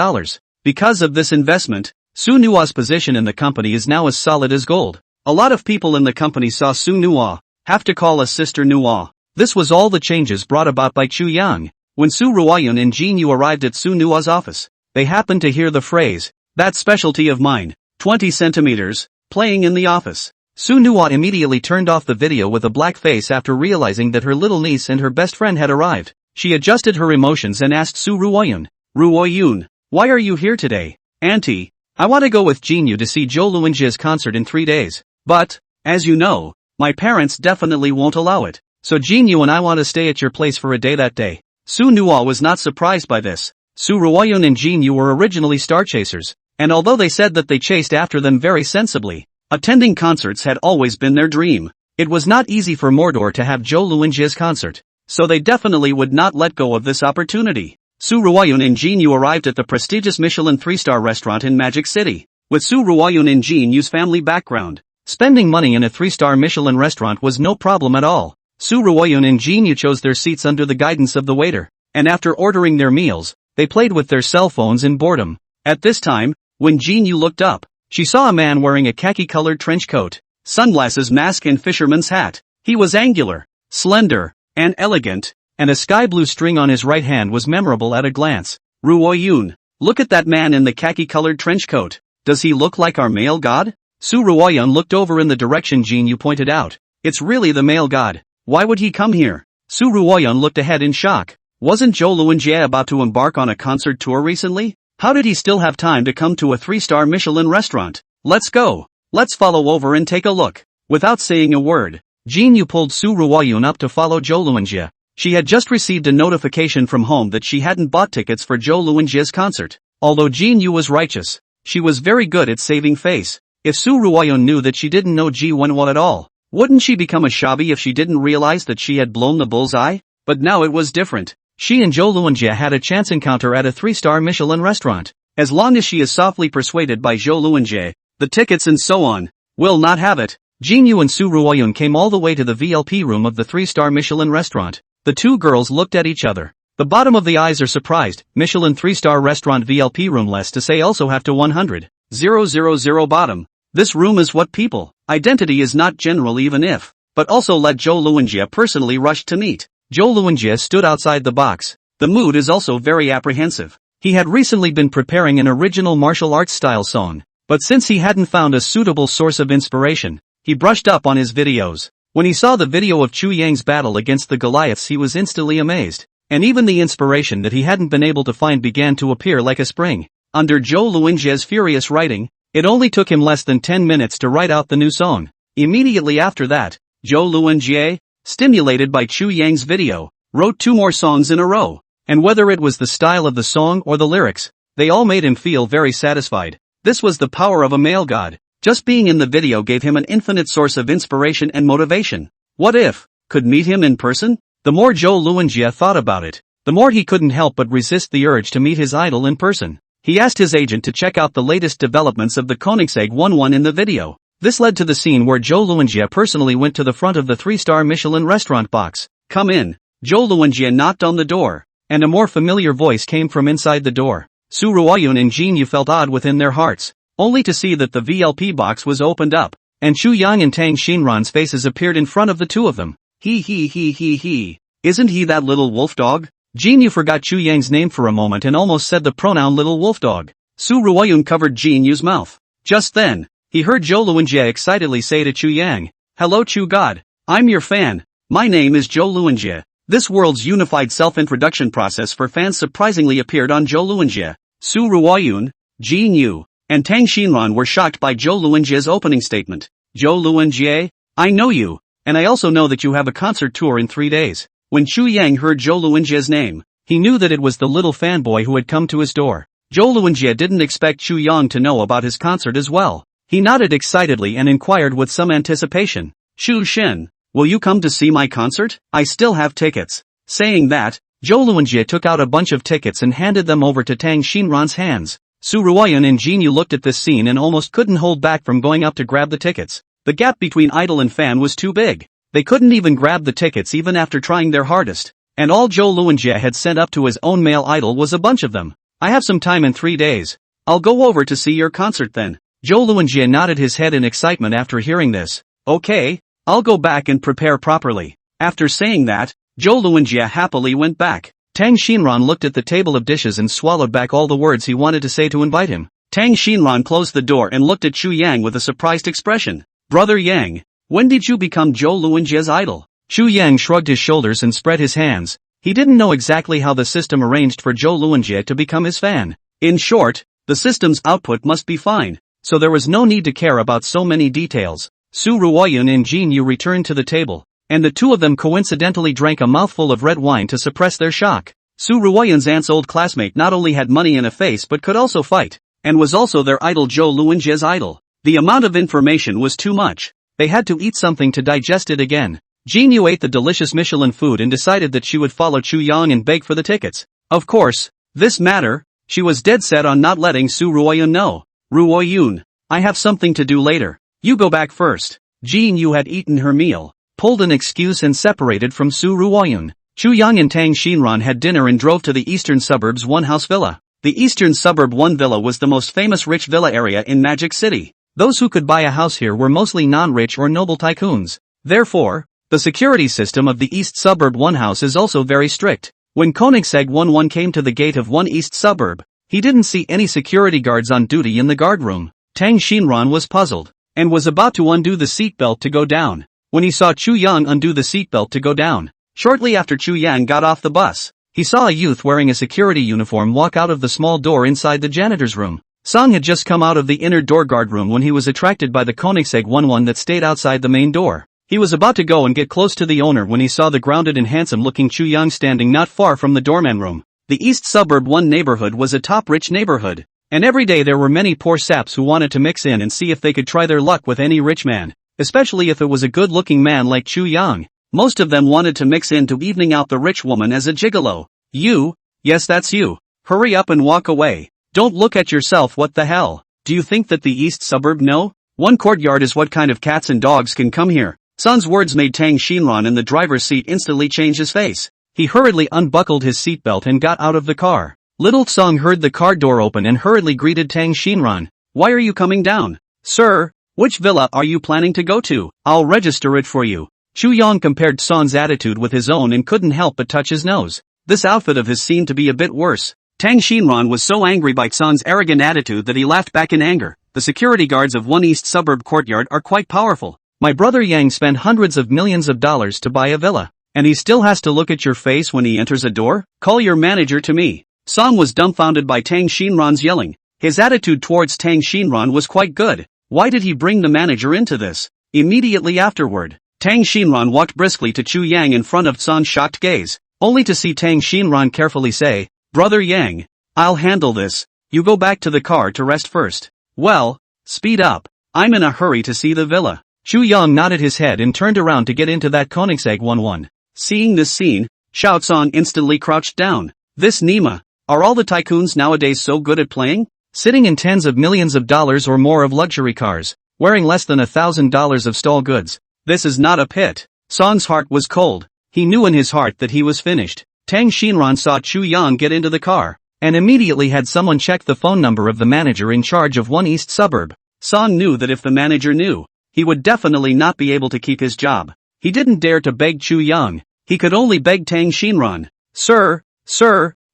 Because of this investment, Su Nuo's position in the company is now as solid as gold. A lot of people in the company saw Su Nuo have to call us Sister Nuo. This was all the changes brought about by Chu Yang. When Su Ruoyun and Jin Yu arrived at Su Nuo's office, they happened to hear the phrase, "That specialty of mine, 20 centimeters, playing in the office." Su Nuo immediately turned off the video with a black face after realizing that her little niece and her best friend had arrived. She adjusted her emotions and asked Su Ruoyun, "Ruoyun, why are you here today?" "Auntie, I want to go with Jin Yu to see Zhou Luinjia's concert in 3 days. But, as you know, my parents definitely won't allow it. So Jin Yu and I want to stay at your place for a day that day." Su Nuo was not surprised by this. Su Ruoyun and Jin Yu were originally star chasers, and although they said that they chased after them very sensibly, attending concerts had always been their dream. It was not easy for Mordor to have Zhou Luinjia's concert, so they definitely would not let go of this opportunity. Su Ruoyun and Jin Yu arrived at the prestigious Michelin 3-star restaurant in Magic City. With Su Ruoyun and Jin Yu's family background, spending money in a 3-star Michelin restaurant was no problem at all. Su Ruoyun and Jin Yu chose their seats under the guidance of the waiter, and after ordering their meals, they played with their cell phones in boredom. At this time, when Jin Yu looked up, she saw a man wearing a khaki-colored trench coat, sunglasses, mask and fisherman's hat. He was angular, slender, and elegant, and a sky blue string on his right hand was memorable at a glance. "Ruoyun, Look at that man in the khaki-colored trench coat. Does he look like our male god? Su Ruoyun looked over in the direction Jin Yu pointed out. It's really the male god. Why would he come here? Su Ruoyun looked ahead in shock. Wasn't Zhou Luanjie about to embark on a concert tour recently? How did he still have time to come to a 3-star Michelin restaurant? Let's go. Let's follow over and take a look. Without saying a word, Jin Yu pulled Su Ruoyun up to follow Zhou Luanjie. She had just received a notification from home that she hadn't bought tickets for Zhou Luanjie's concert. Although Jin Yu was righteous, she was very good at saving face. If Su Ruoyun knew that she didn't know Ji Wenhua at all, wouldn't she become a shabby if she didn't realize that she had blown the bullseye? But now it was different. She and Zhou Luanjie had a chance encounter at a 3-star Michelin restaurant. As long as she is softly persuaded by Zhou Luanjie, the tickets and so on, will not have it. Jin Yu and Su Ruoyun came all the way to the VLP room of the 3-star Michelin restaurant. The two girls looked at each other. The bottom of the eyes are surprised. Michelin 3-star restaurant VLP room, less to say also have to 100,000 bottom. This room is what people. Identity is not general even if. But also let Zhou Luanjie personally rush to meet. Zhou Luanjie stood outside the box. The mood is also very apprehensive. He had recently been preparing an original martial arts style song. But since he hadn't found a suitable source of inspiration, he brushed up on his videos. When he saw the video of Chu Yang's battle against the Goliaths, he was instantly amazed. And even the inspiration that he hadn't been able to find began to appear like a spring. Under Zhou Luanjie's furious writing, it only took him less than 10 minutes to write out the new song. Immediately after that, Zhou Luanjie, stimulated by Chu Yang's video, wrote 2 more songs in a row. And whether it was the style of the song or the lyrics, they all made him feel very satisfied. This was the power of a male god. Just being in the video gave him an infinite source of inspiration and motivation. What if could meet him in person? The more Zhou Luanjie thought about it, the more he couldn't help but resist the urge to meet his idol in person. He asked his agent to check out the latest developments of the Koenigsegg 1-1 in the video. This led to the scene where Zhou Luanjie personally went to the front of the 3-star Michelin restaurant box. Come in. Zhou Luanjie knocked on the door, and a more familiar voice came from inside the door. Su Ruoyun and Jin Yu felt odd within their hearts, only to see that the VLP box was opened up, and Chu Yang and Tang Xinran's faces appeared in front of the two of them. He. Isn't he that little wolf dog? Jin Yu forgot Chu Yang's name for a moment and almost said the pronoun little wolf dog. Su Ruoyun covered Jin Yu's mouth. Just then, he heard Zhou Luanjie excitedly say to Chu Yang, "Hello Chu God, I'm your fan. My name is Zhou Luanjie." This world's unified self-introduction process for fans surprisingly appeared on Zhou Luanjie. Su Ruoyun, Jin Yu, and Tang Xinran were shocked by Zhou Luanjie's opening statement. Zhou Luanjie, I know you, and I also know that you have a concert tour in 3 days. When Chu Yang heard Zhou Luanjie's name, he knew that it was the little fanboy who had come to his door. Zhou Luanjie didn't expect Chu Yang to know about his concert as well. He nodded excitedly and inquired with some anticipation. Shu Shen, will you come to see my concert? I still have tickets. Saying that, Zhou Luanjie took out a bunch of tickets and handed them over to Tang Xinran's hands. Su Ruoyun and Jin Yu looked at this scene and almost couldn't hold back from going up to grab the tickets. The gap between idol and fan was too big. They couldn't even grab the tickets even after trying their hardest. And all Zhou Luanjie had sent up to his own male idol was a bunch of them. I have some time in 3 days. I'll go over to see your concert then. Zhou Luanjie nodded his head in excitement after hearing this. Okay, I'll go back and prepare properly. After saying that, Zhou Luanjie happily went back. Tang Xinran looked at the table of dishes and swallowed back all the words he wanted to say to invite him. Tang Xinran closed the door and looked at Chu Yang with a surprised expression. Brother Yang, when did you become Zhou Luanjie's idol? Chu Yang shrugged his shoulders and spread his hands. He didn't know exactly how the system arranged for Zhou Luanjie to become his fan. In short, the system's output must be fine, so there was no need to care about so many details. Su Ruoyun and Jin Yu returned to the table, and the two of them coincidentally drank a mouthful of red wine to suppress their shock. Su Ruoyun's aunt's old classmate not only had money and a face but could also fight, and was also their idol Zhou Luanjie's idol. The amount of information was too much. They had to eat something to digest it again. Jin Yu ate the delicious Michelin food and decided that she would follow Chu Yang and beg for the tickets. Of course, this matter, she was dead set on not letting Su Ruoyun know. Ruoyun, I have something to do later. You go back first. Jin Yu had eaten her meal, pulled an excuse and separated from Su Ruoyun. Chu Yang and Tang Xinran had dinner and drove to the eastern suburb's one-house villa. The eastern suburb 1 villa was the most famous rich villa area in Magic City. Those who could buy a house here were mostly non-rich or noble tycoons. Therefore, the security system of the east suburb 1 house is also very strict. When Koenigsegg 1-1 came to the gate of 1 east suburb, He didn't see any security guards on duty in the guard room. Tang Xinran was puzzled, and was about to undo the seatbelt to go down, when he saw Chu Yang undo the seatbelt to go down. Shortly after Chu Yang got off the bus, he saw a youth wearing a security uniform walk out of the small door inside the janitor's room. Song had just come out of the inner door guard room when he was attracted by the Koenigsegg 11 that stayed outside the main door. He was about to go and get close to the owner when he saw the grounded and handsome-looking Chu Yang standing not far from the doorman room. The East Suburb 1 neighborhood was a top-rich neighborhood, and every day there were many poor saps who wanted to mix in and see if they could try their luck with any rich man, especially if it was a good-looking man like Chu Yang. Most of them wanted to mix in to evening out the rich woman as a gigolo. You? Yes, that's you. Hurry up and walk away. Don't look at yourself, what the hell? Do you think that the East Suburb know? 1 courtyard is what kind of cats and dogs can come here. Son's words made Tang Xinran in the driver's seat instantly change his face. He hurriedly unbuckled his seatbelt and got out of the car. Little Song heard the car door open and hurriedly greeted Tang Xinran. Why are you coming down? Sir, which villa are you planning to go to? I'll register it for you. Chu Yang compared Song's attitude with his own and couldn't help but touch his nose. This outfit of his seemed to be a bit worse. Tang Xinran was so angry by Song's arrogant attitude that he laughed back in anger. The security guards of 1 East Suburb courtyard are quite powerful. My brother Yang spent hundreds of millions of dollars to buy a villa, and he still has to look at your face when he enters a door? Call your manager to me. Song was dumbfounded by Tang Xinran's yelling. His attitude towards Tang Xinran was quite good. Why did he bring the manager into this? Immediately afterward, Tang Xinran walked briskly to Chu Yang in front of Song's shocked gaze, only to see Tang Xinran carefully say, Brother Yang, I'll handle this. You go back to the car to rest first. Well, speed up. I'm in a hurry to see the villa. Chu Yang nodded his head and turned around to get into that Koenigsegg 11. Seeing this scene, Xiao Song instantly crouched down. This Nima, are all the tycoons nowadays so good at playing? Sitting in tens of millions of dollars or more of luxury cars, wearing less than $1,000 of stall goods. This is not a pit. Song's heart was cold. He knew in his heart that he was finished. Tang Xinran saw Chu Yang get into the car, and immediately had someone check the phone number of the manager in charge of 1 East Suburb. Song knew that if the manager knew, he would definitely not be able to keep his job. He didn't dare to beg Chu Yang. He could only beg Tang Xinran. Sir,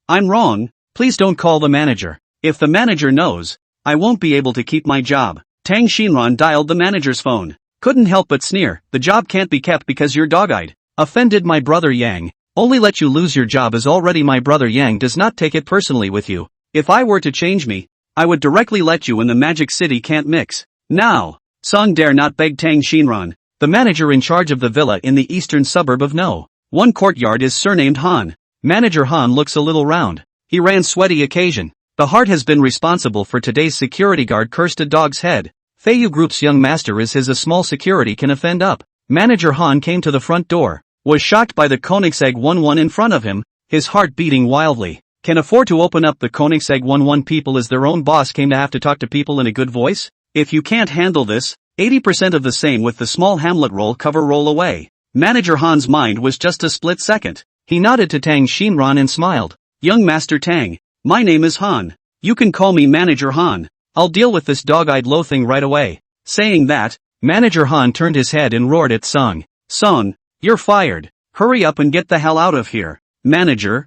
I'm wrong. Please don't call the manager. If the manager knows, I won't be able to keep my job. Tang Xinran dialed the manager's phone. Couldn't help but sneer. The job can't be kept because you're dog-eyed. Offended my brother Yang. Only let you lose your job as already my brother Yang does not take it personally with you. If I were to change me, I would directly let you in the Magic City can't mix. Now. Song dare not beg Tang Xinran, the manager in charge of the villa in the eastern suburb of No. 1 courtyard is surnamed Han. Manager Han looks a little round. He ran sweaty occasion. The heart has been responsible for today's security guard cursed a dog's head. Feiyu Group's young master is his a small security can offend up. Manager Han came to the front door, was shocked by the Koenigsegg 11 in front of him, his heart beating wildly. Can afford to open up the Koenigsegg 11 people as their own boss came to have to talk to people in a good voice? If you can't handle this, 80% of the same with the small Hamlet roll cover roll away. Manager Han's mind was just a split second. He nodded to Tang Xinran and smiled. Young Master Tang, my name is Han. You can call me Manager Han. I'll deal with this dog-eyed loathing right away. Saying that, Manager Han turned his head and roared at Song. Song, you're fired. Hurry up and get the hell out of here. Manager,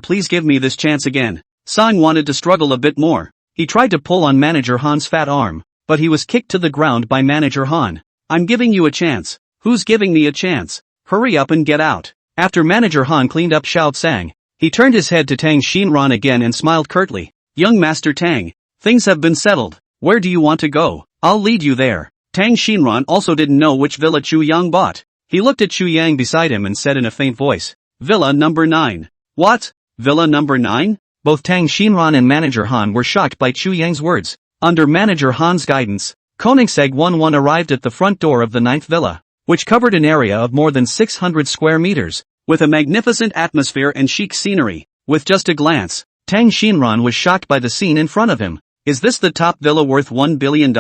please give me this chance again. Song wanted to struggle a bit more. He tried to pull on Manager Han's fat arm, but he was kicked to the ground by Manager Han. I'm giving you a chance. Who's giving me a chance? Hurry up and get out. After Manager Han cleaned up Xiao Sang, he turned his head to Tang Xinran again and smiled curtly. Young Master Tang, things have been settled. Where do you want to go? I'll lead you there. Tang Xinran also didn't know which villa Chu Yang bought. He looked at Chu Yang beside him and said in a faint voice, Villa number 9. What? Villa number 9? Both Tang Xinran and Manager Han were shocked by Chu Yang's words. Under Manager Han's guidance, Koenigsegg 11 arrived at the front door of the 9th villa, which covered an area of more than 600 square meters, with a magnificent atmosphere and chic scenery. With just a glance, Tang Xinran was shocked by the scene in front of him. Is this the top villa worth $1 billion?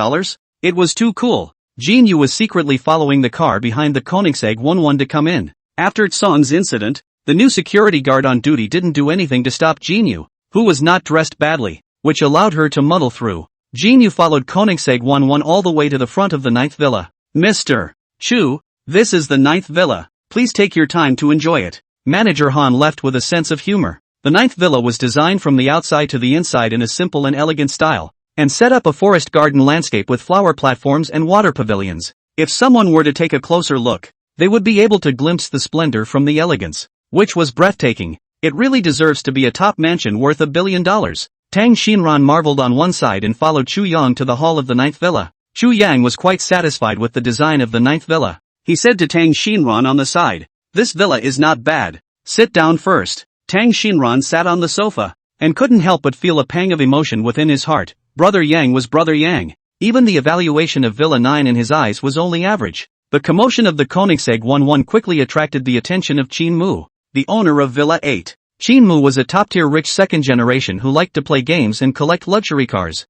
It was too cool. Jin Yu was secretly following the car behind the Koenigsegg 11 to come in. After Song's incident, the new security guard on duty didn't do anything to stop Jin Yu, who was not dressed badly, which allowed her to muddle through. Jin Yu followed Koenigsegg 11 all the way to the front of the 9th villa. Mr. Chu, this is the 9th villa. Please take your time to enjoy it. Manager Han left with a sense of humor. The ninth villa was designed from the outside to the inside in a simple and elegant style, and set up a forest garden landscape with flower platforms and water pavilions. If someone were to take a closer look, they would be able to glimpse the splendor from the elegance, which was breathtaking. It really deserves to be a top mansion worth $1 billion. Tang Xinran marveled on one side and followed Chu Yang to the hall of the ninth villa. Chu Yang was quite satisfied with the design of the ninth villa. He said to Tang Xinran on the side, "This villa is not bad. Sit down first." Tang Xinran sat on the sofa, and couldn't help but feel a pang of emotion within his heart. Brother Yang was Brother Yang. Even the evaluation of Villa 9 in his eyes was only average. The commotion of the Koenigsegg 11 quickly attracted the attention of Qin Mu, the owner of Villa 8. Qin Mu was a top-tier rich second generation who liked to play games and collect luxury cars.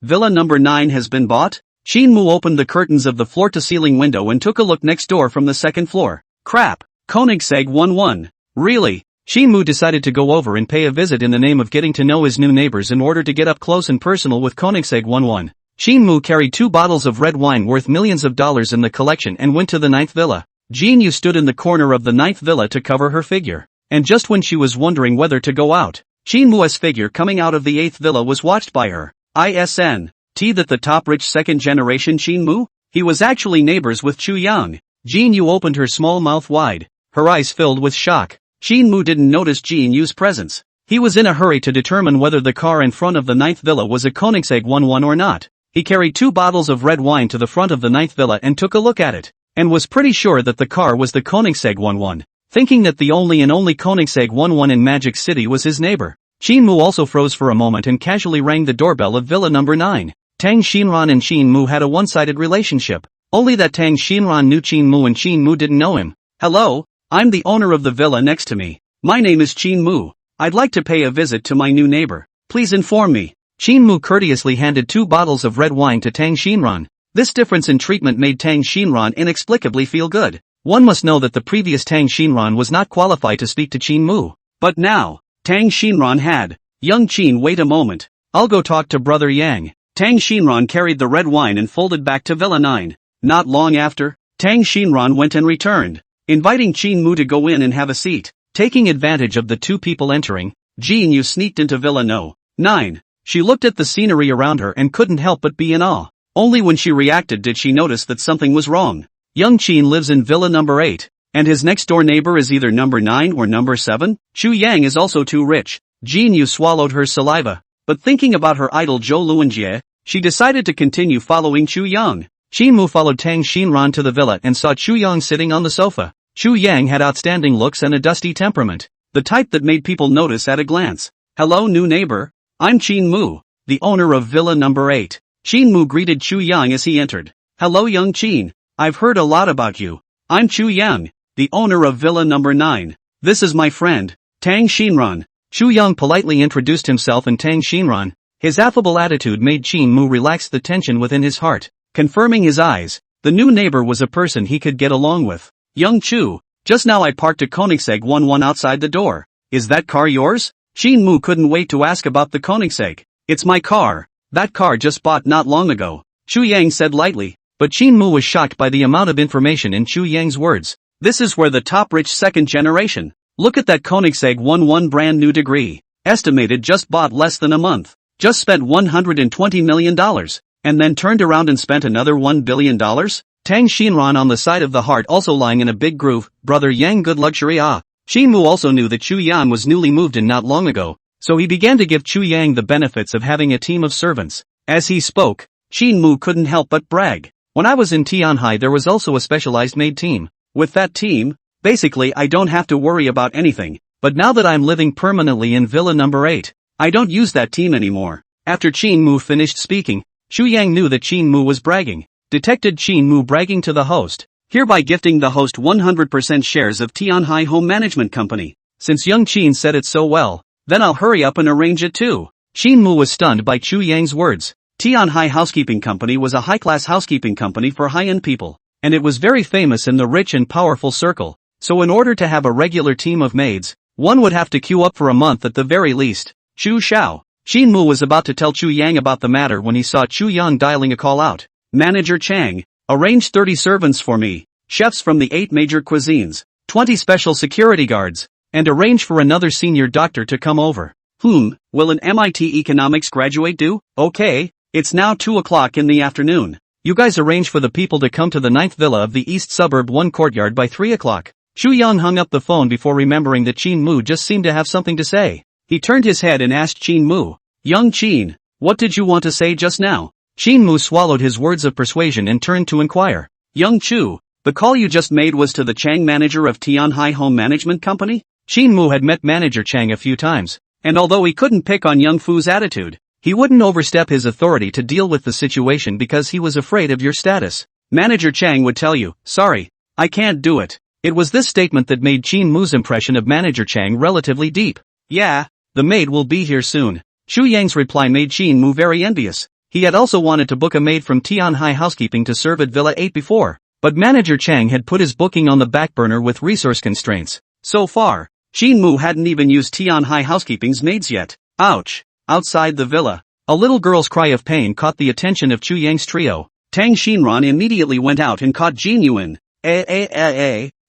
Villa number 9 has been bought? Qin Mu opened the curtains of the floor-to-ceiling window and took a look next door from the second floor. Crap! Koenigsegg 11. Really? Qin Mu decided to go over and pay a visit in the name of getting to know his new neighbors in order to get up close and personal with Koenigsegg 11. Qin Mu carried 2 bottles of red wine worth millions of dollars in the collection and went to the ninth villa. Jin Yu stood in the corner of the ninth villa to cover her figure. And just when she was wondering whether to go out, Qin Mu's figure coming out of the 8th villa was watched by her. That the top rich second generation Qin Mu? He was actually neighbors with Chu Yang. Jin Yu opened her small mouth wide, her eyes filled with shock. Qin Mu didn't notice Jin Yu's presence. He was in a hurry to determine whether the car in front of the ninth villa was a Koenigsegg 11 or not. He carried 2 bottles of red wine to the front of the ninth villa and took a look at it, and was pretty sure that the car was the Koenigsegg 11. Thinking that the only Koenigsegg 11 in Magic City was his neighbor, Qin Mu also froze for a moment and casually rang the doorbell of Villa number 9. Tang Xinran and Qin Mu had a one-sided relationship, only that Tang Xinran knew Qin Mu and Qin Mu didn't know him. "Hello, I'm the owner of the villa next to me. My name is Qin Mu. I'd like to pay a visit to my new neighbor. Please inform me." Qin Mu courteously handed 2 bottles of red wine to Tang Xinran. This difference in treatment made Tang Xinran inexplicably feel good. One must know that the previous Tang Xinran was not qualified to speak to Qin Mu. But now, Tang Xinran had. "Young Qin, wait a moment. I'll go talk to Brother Yang." Tang Xinran carried the red wine and folded back to Villa 9. Not long after, Tang Xinran went and returned, inviting Qin Mu to go in and have a seat. Taking advantage of the 2 people entering, Jin Yu sneaked into Villa No. 9. She looked at the scenery around her and couldn't help but be in awe. Only when she reacted did she notice that something was wrong. Young Qin lives in Villa number 8, and his next-door neighbor is either number 9 or number 7. Chu Yang is also too rich. Jin Yu swallowed her saliva, but thinking about her idol Zhou Luanjie, she decided to continue following Chu Yang. Qin Mu followed Tang Xinran to the villa and saw Chu Yang sitting on the sofa. Chu Yang had outstanding looks and a dusty temperament, the type that made people notice at a glance. "Hello, new neighbor. I'm Qin Mu, the owner of Villa number 8. Qin Mu greeted Chu Yang as he entered. "Hello, young Qin. I've heard a lot about you. I'm Chu Yang, the owner of Villa number 9. This is my friend, Tang Xinran." Chu Yang politely introduced himself and Tang Xinran. His affable attitude made Qin Mu relax the tension within his heart. Confirming his eyes, the new neighbor was a person he could get along with. "Young Chu, just now I parked a Koenigsegg 11 outside the door. Is that car yours?" Qin Mu couldn't wait to ask about the Koenigsegg. "It's my car. That car just bought not long ago," Chu Yang said lightly. But Qin Mu was shocked by the amount of information in Chu Yang's words. "This is where the top rich second generation. Look at that Koenigsegg 11 brand new degree. Estimated just bought less than a month. Just spent $120 million. And then turned around and spent another $1 billion? Tang Xinran on the side of the heart also lying in a big groove. Brother Yang good luxury ah. Qin Mu also knew that Chu Yang was newly moved in not long ago, so he began to give Chu Yang the benefits of having a team of servants. As he spoke, Qin Mu couldn't help but brag. "When I was in Tianhai there was also a specialized maid team. With that team, basically I don't have to worry about anything, but now that I'm living permanently in Villa number 8, I don't use that team anymore." After Qin Mu finished speaking, Chu Yang knew that Qin Mu was bragging. Detected Qin Mu bragging to the host, hereby gifting the host 100% shares of Tianhai Home Management Company. Since young Qin said it so well, then I'll hurry up and arrange it too. Qin Mu was stunned by Chu Yang's words. Tianhai Housekeeping Company was a high-class housekeeping company for high-end people, and it was very famous in the rich and powerful circle, so in order to have a regular team of maids, one would have to queue up for a month at the very least. Chu Xiao. Qin Mu was about to tell Chu Yang about the matter when he saw Chu Yang dialing a call out. "Manager Chang, arrange 30 servants for me, chefs from the 8 major cuisines, 20 special security guards, and arrange for another senior doctor to come over. Will an MIT economics graduate do? Okay, it's now 2 o'clock in the afternoon. You guys arrange for the people to come to the 9th villa of the East Suburb 1 courtyard by 3 o'clock. Shu Yang hung up the phone before remembering that Qin Mu just seemed to have something to say. He turned his head and asked Qin Mu, "Young Qin, what did you want to say just now?" Qin Mu swallowed his words of persuasion and turned to inquire. "Young Chu, the call you just made was to the Chang manager of Tianhai Home Management Company?" Qin Mu had met manager Chang a few times, and although he couldn't pick on Young Fu's attitude, he wouldn't overstep his authority to deal with the situation because he was afraid of your status. Manager Chang would tell you, "Sorry, I can't do it." It was this statement that made Qin Mu's impression of manager Chang relatively deep. "Yeah, the maid will be here soon." Shu Yang's reply made Qin Mu very envious. He had also wanted to book a maid from Tianhai Housekeeping to serve at Villa 8 before, but manager Chang had put his booking on the back burner with resource constraints. So far, Qin Mu hadn't even used Tianhai Housekeeping's maids yet. Ouch! Outside the villa, a little girl's cry of pain caught the attention of Chu Yang's trio. Tang Xinran immediately went out and caught Jin Yu in.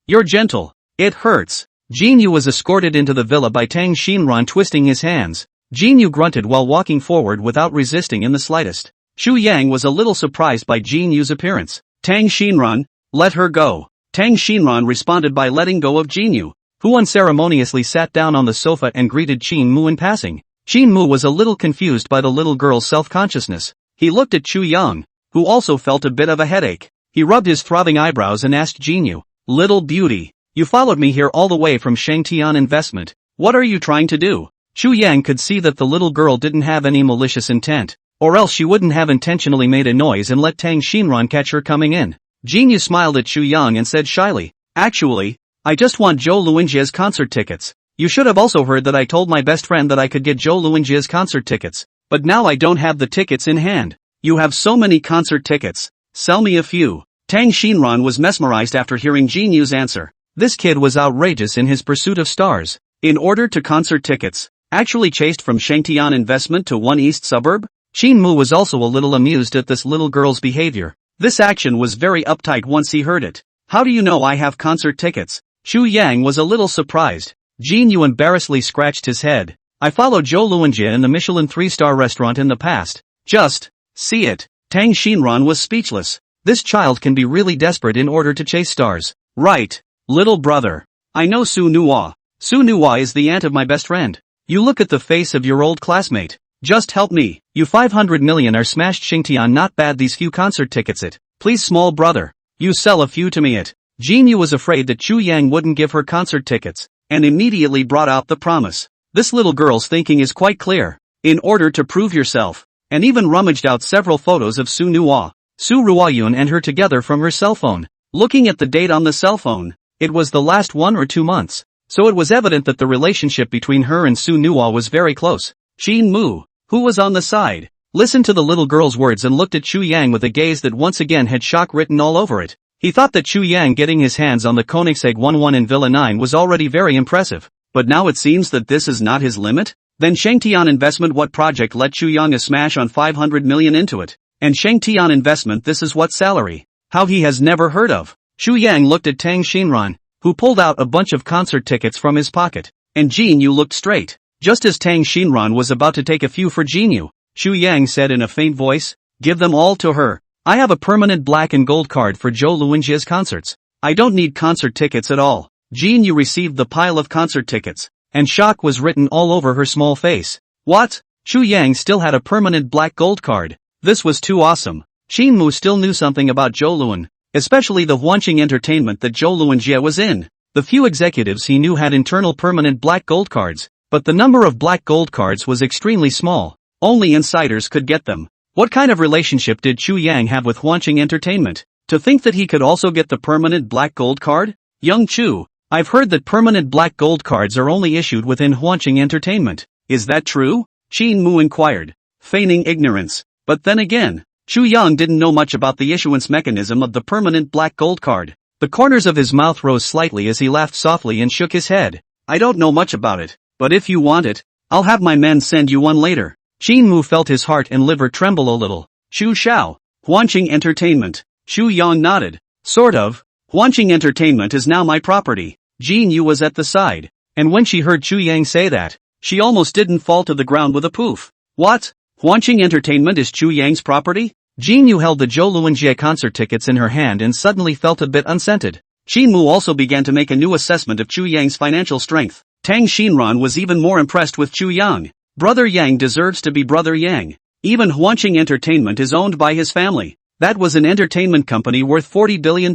You're gentle. It hurts. Jin Yu was escorted into the villa by Tang Xinran twisting his hands. Jin Yu grunted while walking forward without resisting in the slightest. Shu Yang was a little surprised by Jin Yu's appearance. "Tang Xinran, let her go." Tang Xinran responded by letting go of Jin Yu, who unceremoniously sat down on the sofa and greeted Qin Mu in passing. Qin Mu was a little confused by the little girl's self-consciousness. He looked at Chu Yang, who also felt a bit of a headache. He rubbed his throbbing eyebrows and asked Jin Yu, "Little beauty, you followed me here all the way from Shangtian Investment. What are you trying to do?" Chu Yang could see that the little girl didn't have any malicious intent, or else she wouldn't have intentionally made a noise and let Tang Xinran catch her coming in. Jin Yu smiled at Chu Yang and said shyly, "Actually, I just want Zhou Luinjie's concert tickets. You should have also heard that I told my best friend that I could get Zhou Luinjie's concert tickets, but now I don't have the tickets in hand." "You have so many concert tickets. Sell me a few." Tang Xinran was mesmerized after hearing Jin Yu's answer. This kid was outrageous in his pursuit of stars. In order to concert tickets, actually chased from Shangtian Investment to 1 East Suburb? Qin Mu was also a little amused at this little girl's behavior. This action was very uptight once he heard it. "How do you know I have concert tickets?" Chu Yang was a little surprised. Jin Yu embarrassedly scratched his head. "I followed Zhou Luinjie in the Michelin 3-star restaurant in the past. Just see it." Tang Xinran was speechless. This child can be really desperate in order to chase stars. "Right, little brother. I know Su Nuwa. Su Nuwa is the aunt of my best friend. You look at the face of your old classmate. Just help me. You 500 million are smashed Xingtian, not bad these few concert tickets it. Please small brother. You sell a few to me it." Jin Yu was afraid that Chu Yang wouldn't give her concert tickets, and immediately brought out the promise. This little girl's thinking is quite clear. In order to prove yourself, and even rummaged out several photos of Su Nuwa, Su Ruoyun and her together from her cell phone. Looking at the date on the cell phone, it was the last 1 or 2 months, so it was evident that the relationship between her and Su Nuwa was very close. Qin Mu, who was on the side, listened to the little girl's words and looked at Chu Yang with a gaze that once again had shock written all over it. He thought that Chu Yang getting his hands on the Koenigsegg 11 in Villa 9 was already very impressive, but now it seems that this is not his limit? Then Shangtian Investment, what project let Chu Yang a smash on 500 million into it? And Shangtian Investment, this is what salary? How he has never heard of. Chu Yang looked at Tang Xinran, who pulled out a bunch of concert tickets from his pocket, and Jin Yu looked straight. Just as Tang Xinran was about to take a few for Jin Yu, Chu Yang said in a faint voice, "Give them all to her. I have a permanent black and gold card for Zhou Luinjie's concerts. I don't need concert tickets at all." Jin Yu received the pile of concert tickets, and shock was written all over her small face. What? Chu Yang still had a permanent black gold card. This was too awesome. Qin Mu still knew something about Zhou Luin, especially the Huanqing entertainment that Zhou Luinjie was in. The few executives he knew had internal permanent black gold cards, but the number of black gold cards was extremely small. Only insiders could get them. What kind of relationship did Chu Yang have with Huanqing Entertainment? To think that he could also get the permanent black gold card? Young Chu, I've heard that permanent black gold cards are only issued within Huanqing Entertainment. Is that true? Qin Mu inquired, feigning ignorance. But then again, Chu Yang didn't know much about the issuance mechanism of the permanent black gold card. The corners of his mouth rose slightly as he laughed softly and shook his head. "I don't know much about it, but if you want it, I'll have my men send you one later." Qin Mu felt his heart and liver tremble a little. "Chu Shao, Huanqing Entertainment." Chu Yang nodded. "Sort of. Huanqing Entertainment is now my property." Jin Yu was at the side. and when she heard Chu Yang say that, she almost didn't fall to the ground with a poof. What? Hwanching Entertainment is Chu Yang's property? Jin Yu held the Zhou Luanjie concert tickets in her hand and suddenly felt a bit unscented. Qin Mu also began to make a new assessment of Chu Yang's financial strength. Tang Xinran was even more impressed with Chu Yang. Brother Yang deserves to be Brother Yang. Even Hwanching Entertainment is owned by his family. That was an entertainment company worth $40 billion.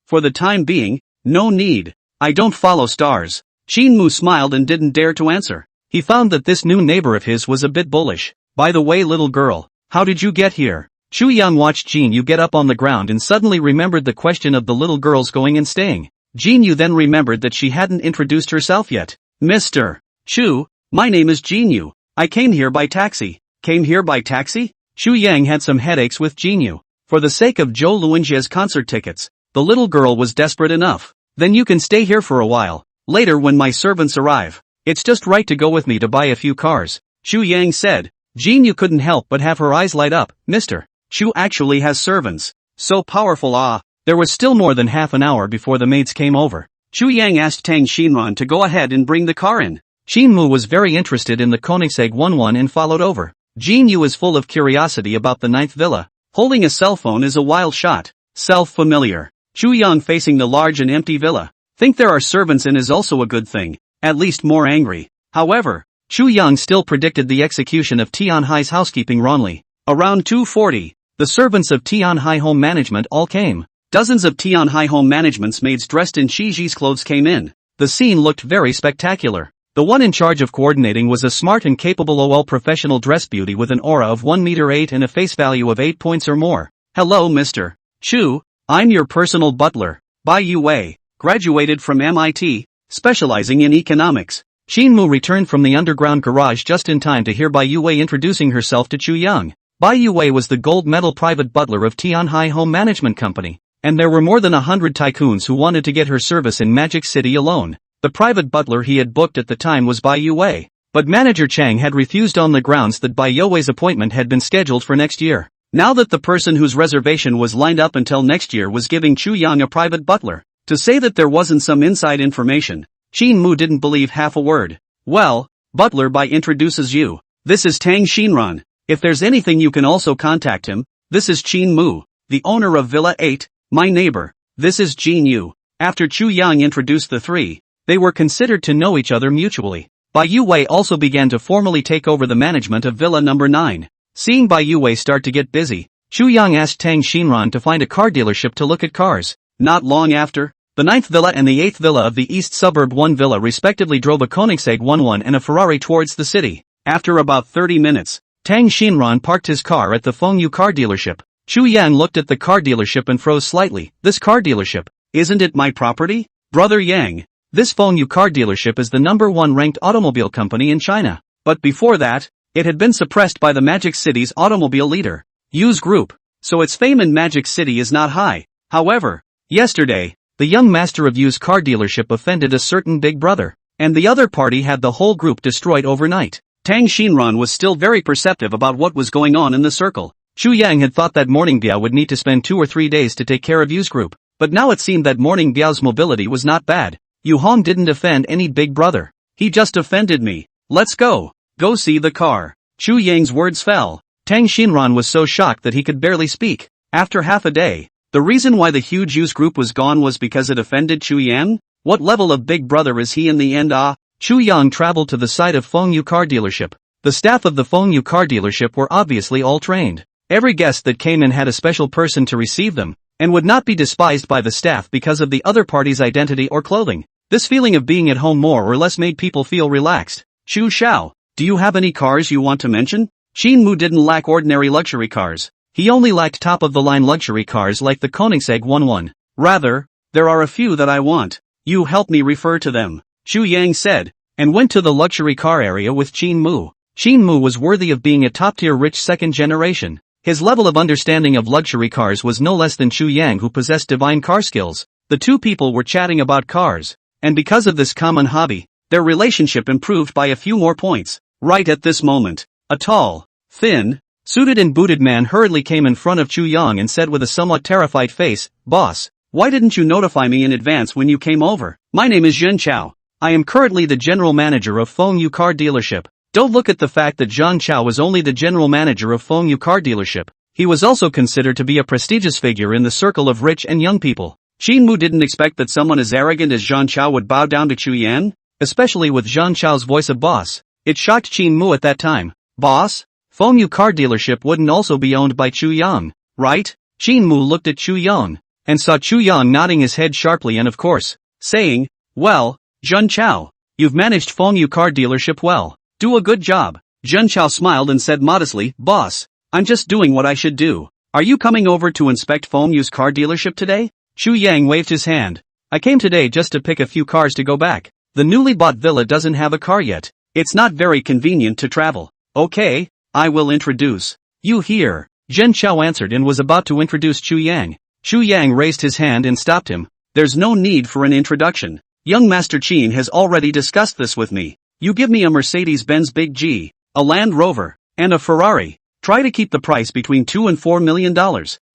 For the time being, no need. I don't follow stars. Qin Mu smiled and didn't dare to answer. He found that this new neighbor of his was a bit bullish. By the way, little girl, how did you get here? Chu Yang watched Jin Yu get up on the ground and suddenly remembered the question of the little girl's going and staying. Jin Yu then remembered that she hadn't introduced herself yet. Mr. Chu, my name is Jin Yu. I came here by taxi. Came here by taxi? Chu Yang had some headaches with Jin Yu. For the sake of Zhou Luanjie's concert tickets, the little girl was desperate enough. Then you can stay here for a while. Later when my servants arrive, it's just right to go with me to buy a few cars. Chu Yang said. Jin Yu couldn't help but have her eyes light up. Mr. Chu actually has servants. So powerful. There was still more than half an hour before the maids came over. Chu Yang asked Tang Xinran to go ahead and bring the car in. Qin Mu was very interested in the Koenigsegg 11 and followed over. Jin Yu is full of curiosity about the 9th villa. Holding a cell phone is a wild shot. Self-familiar. Chu Yang facing the large and empty villa. Think there are servants in is also a good thing. At least more angry. However, Chu Yang still predicted the execution of Tianhai's housekeeping wrongly. Around 2:40, the servants of Tianhai Home Management all came. Dozens of Tianhai Home Management's maids dressed in Shiji's clothes came in. The scene looked very spectacular. The one in charge of coordinating was a smart and capable OL professional dress beauty with an aura of 1 meter 8 and a face value of 8 points or more. Hello Mr. Chu, I'm your personal butler, Bai Yue, graduated from MIT, specializing in economics. Qin Mu returned from the underground garage just in time to hear Bai Yue introducing herself to Chu Yang. Bai Yue was the gold medal private butler of Tianhai Home Management Company, and there were more than 100 tycoons who wanted to get her service in Magic City alone. The private butler he had booked at the time was Bai Yue, but manager Chang had refused on the grounds that Bai Yue's appointment had been scheduled for next year. Now that the person whose reservation was lined up until next year was giving Chu Yang a private butler, to say that there wasn't some inside information, Qin Mu didn't believe half a word. Well, butler Bai introduces you. This is Tang Xinran. If there's anything you can also contact him. This is Qin Mu, the owner of Villa 8, my neighbor. This is Jin Yu. After Chu Yang introduced the three, they were considered to know each other mutually. Bai Yue also began to formally take over the management of Villa number 9. Seeing Bai Yue start to get busy, Chu Yang asked Tang Xinran to find a car dealership to look at cars. Not long after, the 9th villa and the 8th villa of the East Suburb 1 villa respectively drove a Koenigsegg 11 and a Ferrari towards the city. After about 30 minutes, Tang Xinran parked his car at the Fengyu car dealership. Chu Yang looked at the car dealership and froze slightly. This car dealership, isn't it my property? Brother Yang, this Fengyu car dealership is the #1 ranked automobile company in China. But before that, it had been suppressed by the Magic City's automobile leader, Yu's group, so its fame in Magic City is not high. However, yesterday, the young master of Yu's car dealership offended a certain big brother, and the other party had the whole group destroyed overnight. Tang Xinran was still very perceptive about what was going on in the circle. Chu Yang had thought that Morning Biao would need to spend 2 or 3 days to take care of Yu's group, but now it seemed that Morning Biao's mobility was not bad. Yu Hong didn't offend any big brother. He just offended me. Let's go. Go see the car. Chu Yang's words fell. Tang Xinran was so shocked that he could barely speak. After half a day, the reason why the huge Yu's group was gone was because it offended Chu Yang? What level of big brother is he in the end? Chu Yang traveled to the site of Fengyu car dealership. The staff of the Fengyu car dealership were obviously all trained. Every guest that came in had a special person to receive them, and would not be despised by the staff because of the other party's identity or clothing. This feeling of being at home more or less made people feel relaxed. Chu Xiao, do you have any cars you want to mention? Qin Mu didn't lack ordinary luxury cars. He only lacked top-of-the-line luxury cars like the Koenigsegg 11. Rather, there are a few that I want. You help me refer to them, Chu Yang said, and went to the luxury car area with Qin Mu. Qin Mu was worthy of being a top-tier rich second generation. His level of understanding of luxury cars was no less than Chu Yang, who possessed divine car skills. The two people were chatting about cars, and because of this common hobby, their relationship improved by a few more points. Right at this moment, a tall, thin, suited and booted man hurriedly came in front of Chu Yang and said with a somewhat terrified face, "Boss, why didn't you notify me in advance when you came over? My name is Zhen Chao. I am currently the general manager of Feng Yu car dealership. Don't look at the fact that Zhang Chao was only the general manager of Feng Yu car dealership. He was also considered to be a prestigious figure in the circle of rich and young people. Qin Mu didn't expect that someone as arrogant as Zhang Chao would bow down to Chu Yang, especially with Zhang Chao's voice of boss. It shocked Qin Mu at that time. Boss? Feng Yu car dealership wouldn't also be owned by Chu Yang, right? Qin Mu looked at Chu Yang, and saw Chu Yang nodding his head sharply and of course, saying, well, Zhang Chao, you've managed Feng Yu car dealership well. Do a good job. Zhang Chao smiled and said modestly, boss, I'm just doing what I should do. Are you coming over to inspect Feng Yu's car dealership today? Chu Yang waved his hand. I came today just to pick a few cars to go back. The newly bought villa doesn't have a car yet. It's not very convenient to travel. Okay, I will introduce you here. Zhang Chao answered and was about to introduce Chu Yang. Chu Yang raised his hand and stopped him. There's no need for an introduction. Young Master Qin has already discussed this with me. You give me a Mercedes-Benz Big G, a Land Rover, and a Ferrari. Try to keep the price between $2 and $4 million.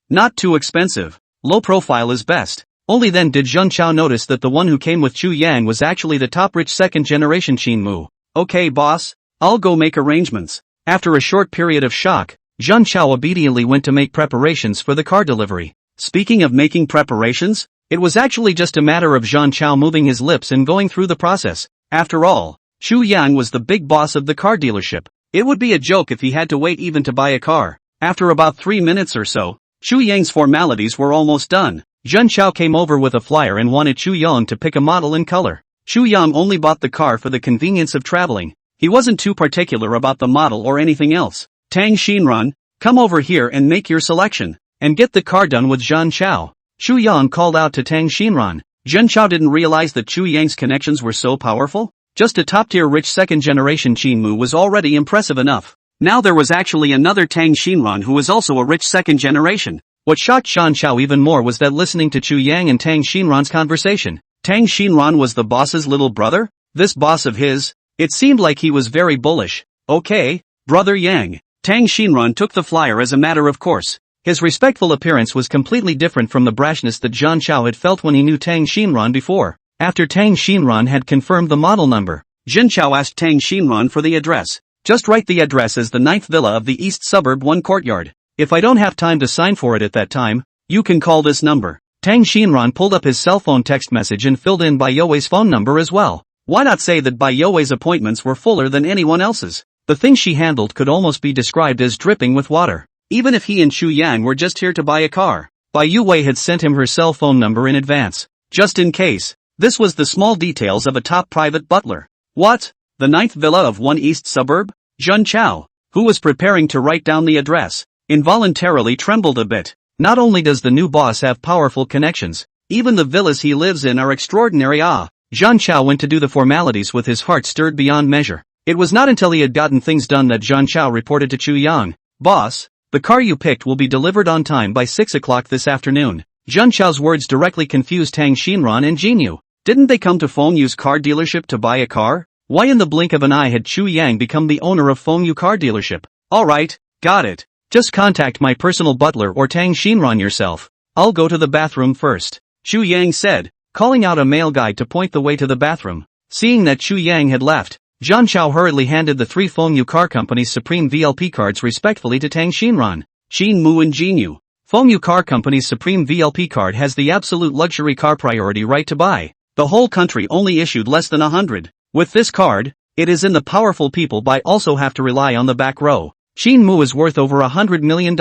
Not too expensive. Low profile is best. Only then did Zhang Chao notice that the one who came with Chu Yang was actually the top rich second generation Qin Mu. Okay boss, I'll go make arrangements. After a short period of shock, Zhang Chao obediently went to make preparations for the car delivery. Speaking of making preparations, it was actually just a matter of Zhang Chao moving his lips and going through the process. After all, Chu Yang was the big boss of the car dealership. It would be a joke if he had to wait even to buy a car. After about 3 minutes or so, Chu Yang's formalities were almost done. Zhang Chao came over with a flyer and wanted Chu Yang to pick a model and color. Chu Yang only bought the car for the convenience of traveling. He wasn't too particular about the model or anything else. Tang Xinran, come over here and make your selection, and get the car done with Zhang Chao. Chu Yang called out to Tang Xinran. Zhang Chao didn't realize that Chu Yang's connections were so powerful. Just a top-tier rich second-generation Qin Mu was already impressive enough. Now there was actually another Tang Xinran who was also a rich second generation. What shocked Zhang Chao even more was that listening to Chu Yang and Tang Xinran's conversation, Tang Xinran was the boss's little brother? This boss of his? It seemed like he was very bullish. Okay, brother Yang. Tang Xinran took the flyer as a matter of course. His respectful appearance was completely different from the brashness that Zhang Chao had felt when he knew Tang Xinran before. After Tang Xinran had confirmed the model number, Zhang Chao asked Tang Xinran for the address. Just write the address as the 9th villa of the East Suburb 1 courtyard. If I don't have time to sign for it at that time, you can call this number. Tang Xinran pulled up his cell phone text message and filled in Bai Youwei's phone number as well. Why not say that Bai Youwei's appointments were fuller than anyone else's? The thing she handled could almost be described as dripping with water. Even if he and Chu Yang were just here to buy a car, Bai Youwei had sent him her cell phone number in advance. Just in case. This was the small details of a top private butler. What? The 9th villa of 1 East Suburb? Zhang Chao, who was preparing to write down the address, involuntarily trembled a bit. Not only does the new boss have powerful connections, even the villas he lives in are extraordinary. Zhang Chao went to do the formalities with his heart stirred beyond measure. It was not until he had gotten things done that Zhang Chao reported to Chu Yang. Boss, the car you picked will be delivered on time by 6 o'clock this afternoon. Zhang Chao's words directly confused Tang Xinran and Jinyu. Didn't they come to Feng Yu's car dealership to buy a car? Why in the blink of an eye had Chu Yang become the owner of Feng Yu car dealership? Alright, got it. Just contact my personal butler or Tang Xinran yourself. I'll go to the bathroom first. Chu Yang said, calling out a male guide to point the way to the bathroom. Seeing that Chu Yang had left, Zhang Chao hurriedly handed the 3 Feng Yu car company's Supreme VLP cards respectfully to Tang Xinran, Qin Mu and Jinyu. Feng Yu car company's Supreme VLP card has the absolute luxury car priority right to buy. The whole country only issued less than 100. With this card, it is in the powerful people buy also have to rely on the back row. Qin Mu is worth over $100 million,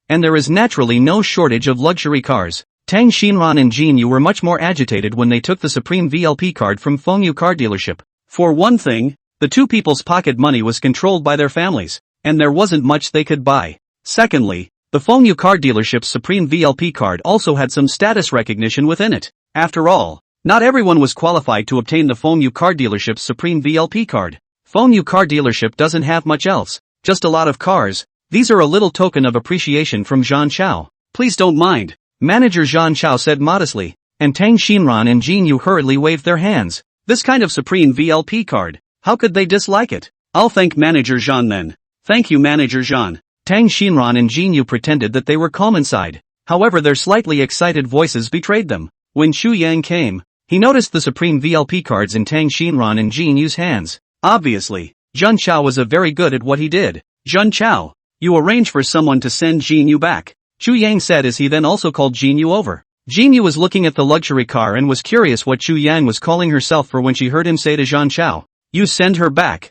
and there is naturally no shortage of luxury cars. Tang Xinran and Jinyu were much more agitated when they took the Supreme VLP card from Feng Yu car dealership. For one thing, the two people's pocket money was controlled by their families, and there wasn't much they could buy. Secondly, the Feng Yu car dealership's Supreme VLP card also had some status recognition within it. After all, not everyone was qualified to obtain the Feng Yu car dealership's Supreme VLP card. Feng Yu car dealership doesn't have much else, just a lot of cars. These are a little token of appreciation from Zhang Chao. Please don't mind, Manager Zhang Chao said modestly, and Tang Xinran and Jinyu hurriedly waved their hands. This kind of Supreme VLP card, how could they dislike it? I'll thank Manager Zhang then. Thank you Manager Zhang. Tang Xinran and Jinyu pretended that they were calm inside. However, their slightly excited voices betrayed them. When Chu Yang came, He noticed the supreme VLP cards in Tang Xinran and Jin Yu's hands. Obviously, Jun Chao was very good at what he did. Jun Chao, you arrange for someone to send Jin Yu back, Chu Yang said as he then also called Jin Yu over. Jin Yu was looking at the luxury car and was curious what Chu Yang was calling herself for when she heard him say to Jun Chao. You send her back.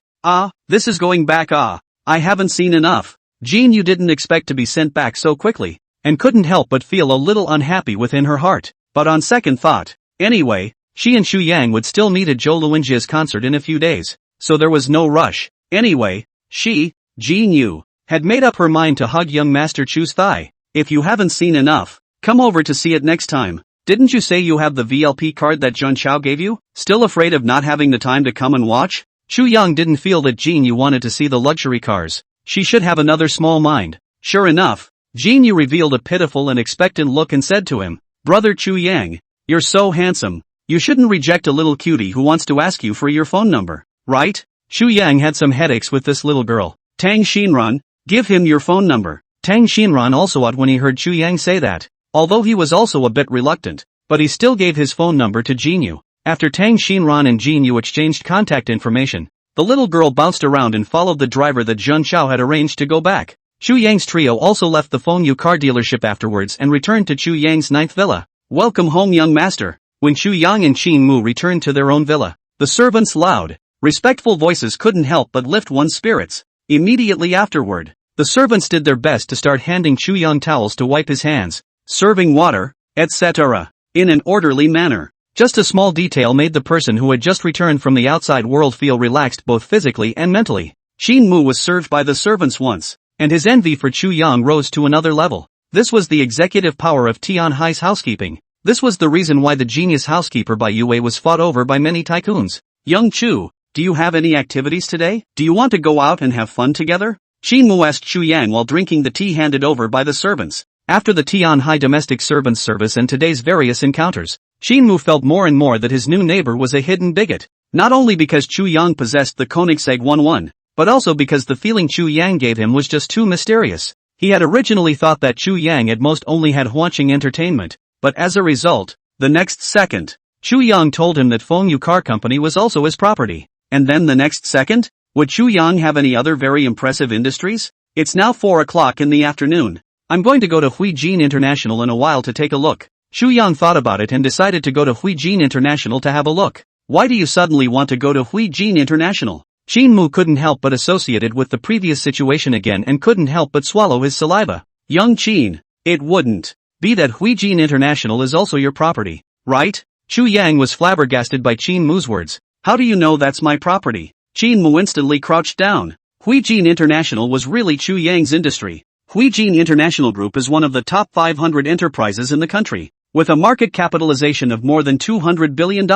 This is going back. I haven't seen enough. Jin Yu didn't expect to be sent back so quickly, and couldn't help but feel a little unhappy within her heart. But on second thought, anyway, she and Chu Yang would still meet at Zhou Luinjia's concert in a few days, so there was no rush. Anyway, she, Jin Yu, had made up her mind to hug young Master Chu's thigh. If you haven't seen enough, come over to see it next time. Didn't you say you have the VLP card that Jun Chao gave you? Still afraid of not having the time to come and watch? Chu Yang didn't feel that Jin Yu wanted to see the luxury cars. She should have another small mind. Sure enough, Jin Yu revealed a pitiful and expectant look and said to him, Brother Chu Yang, you're so handsome. You shouldn't reject a little cutie who wants to ask you for your phone number, right? Chu Yang had some headaches with this little girl. Tang Xinran, give him your phone number. Tang Xinran also out when he heard Chu Yang say that, although he was also a bit reluctant, but he still gave his phone number to Jin Yu. After Tang Xinran and Jin Yu exchanged contact information, the little girl bounced around and followed the driver that Jun Chao had arranged to go back. Chu Yang's trio also left the Feng Yu car dealership afterwards and returned to Chu Yang's 9th villa. Welcome home, young master. When Chu Yang and Qin Mu returned to their own villa, the servants' loud, respectful voices couldn't help but lift one's spirits. Immediately afterward, the servants did their best to start handing Chu Yang towels to wipe his hands, serving water, etc., in an orderly manner. Just a small detail made the person who had just returned from the outside world feel relaxed both physically and mentally. Qin Mu was served by the servants once, and his envy for Chu Yang rose to another level. This was the executive power of Tian Hai's housekeeping. This was the reason why the genius housekeeper by Yue was fought over by many tycoons. Young Chu, do you have any activities today? Do you want to go out and have fun together? Qin Mu asked Chu Yang while drinking the tea handed over by the servants. After the Tian Hai domestic servants service and today's various encounters, Qin Mu felt more and more that his new neighbor was a hidden bigot. Not only because Chu Yang possessed the Koenigsegg 1-1, but also because the feeling Chu Yang gave him was just too mysterious. He had originally thought that Chu Yang at most only had watching entertainment, but as a result, the next second, Chu Yang told him that Feng Yu Car Company was also his property. And then the next second, would Chu Yang have any other very impressive industries? It's now 4 o'clock in the afternoon. I'm going to go to Huijin International in a while to take a look. Chu Yang thought about it and decided to go to Huijin International to have a look. Why do you suddenly want to go to Huijin International? Qin Mu couldn't help but associate it with the previous situation again and couldn't help but swallow his saliva. Young Qin, it wouldn't be that Huijin International is also your property, right? Chu Yang was flabbergasted by Qin Mu's words. How do you know that's my property? Qin Mu instantly crouched down. Huijin International was really Chu Yang's industry. Huijin International Group is one of the top 500 enterprises in the country, with a market capitalization of more than $200 billion.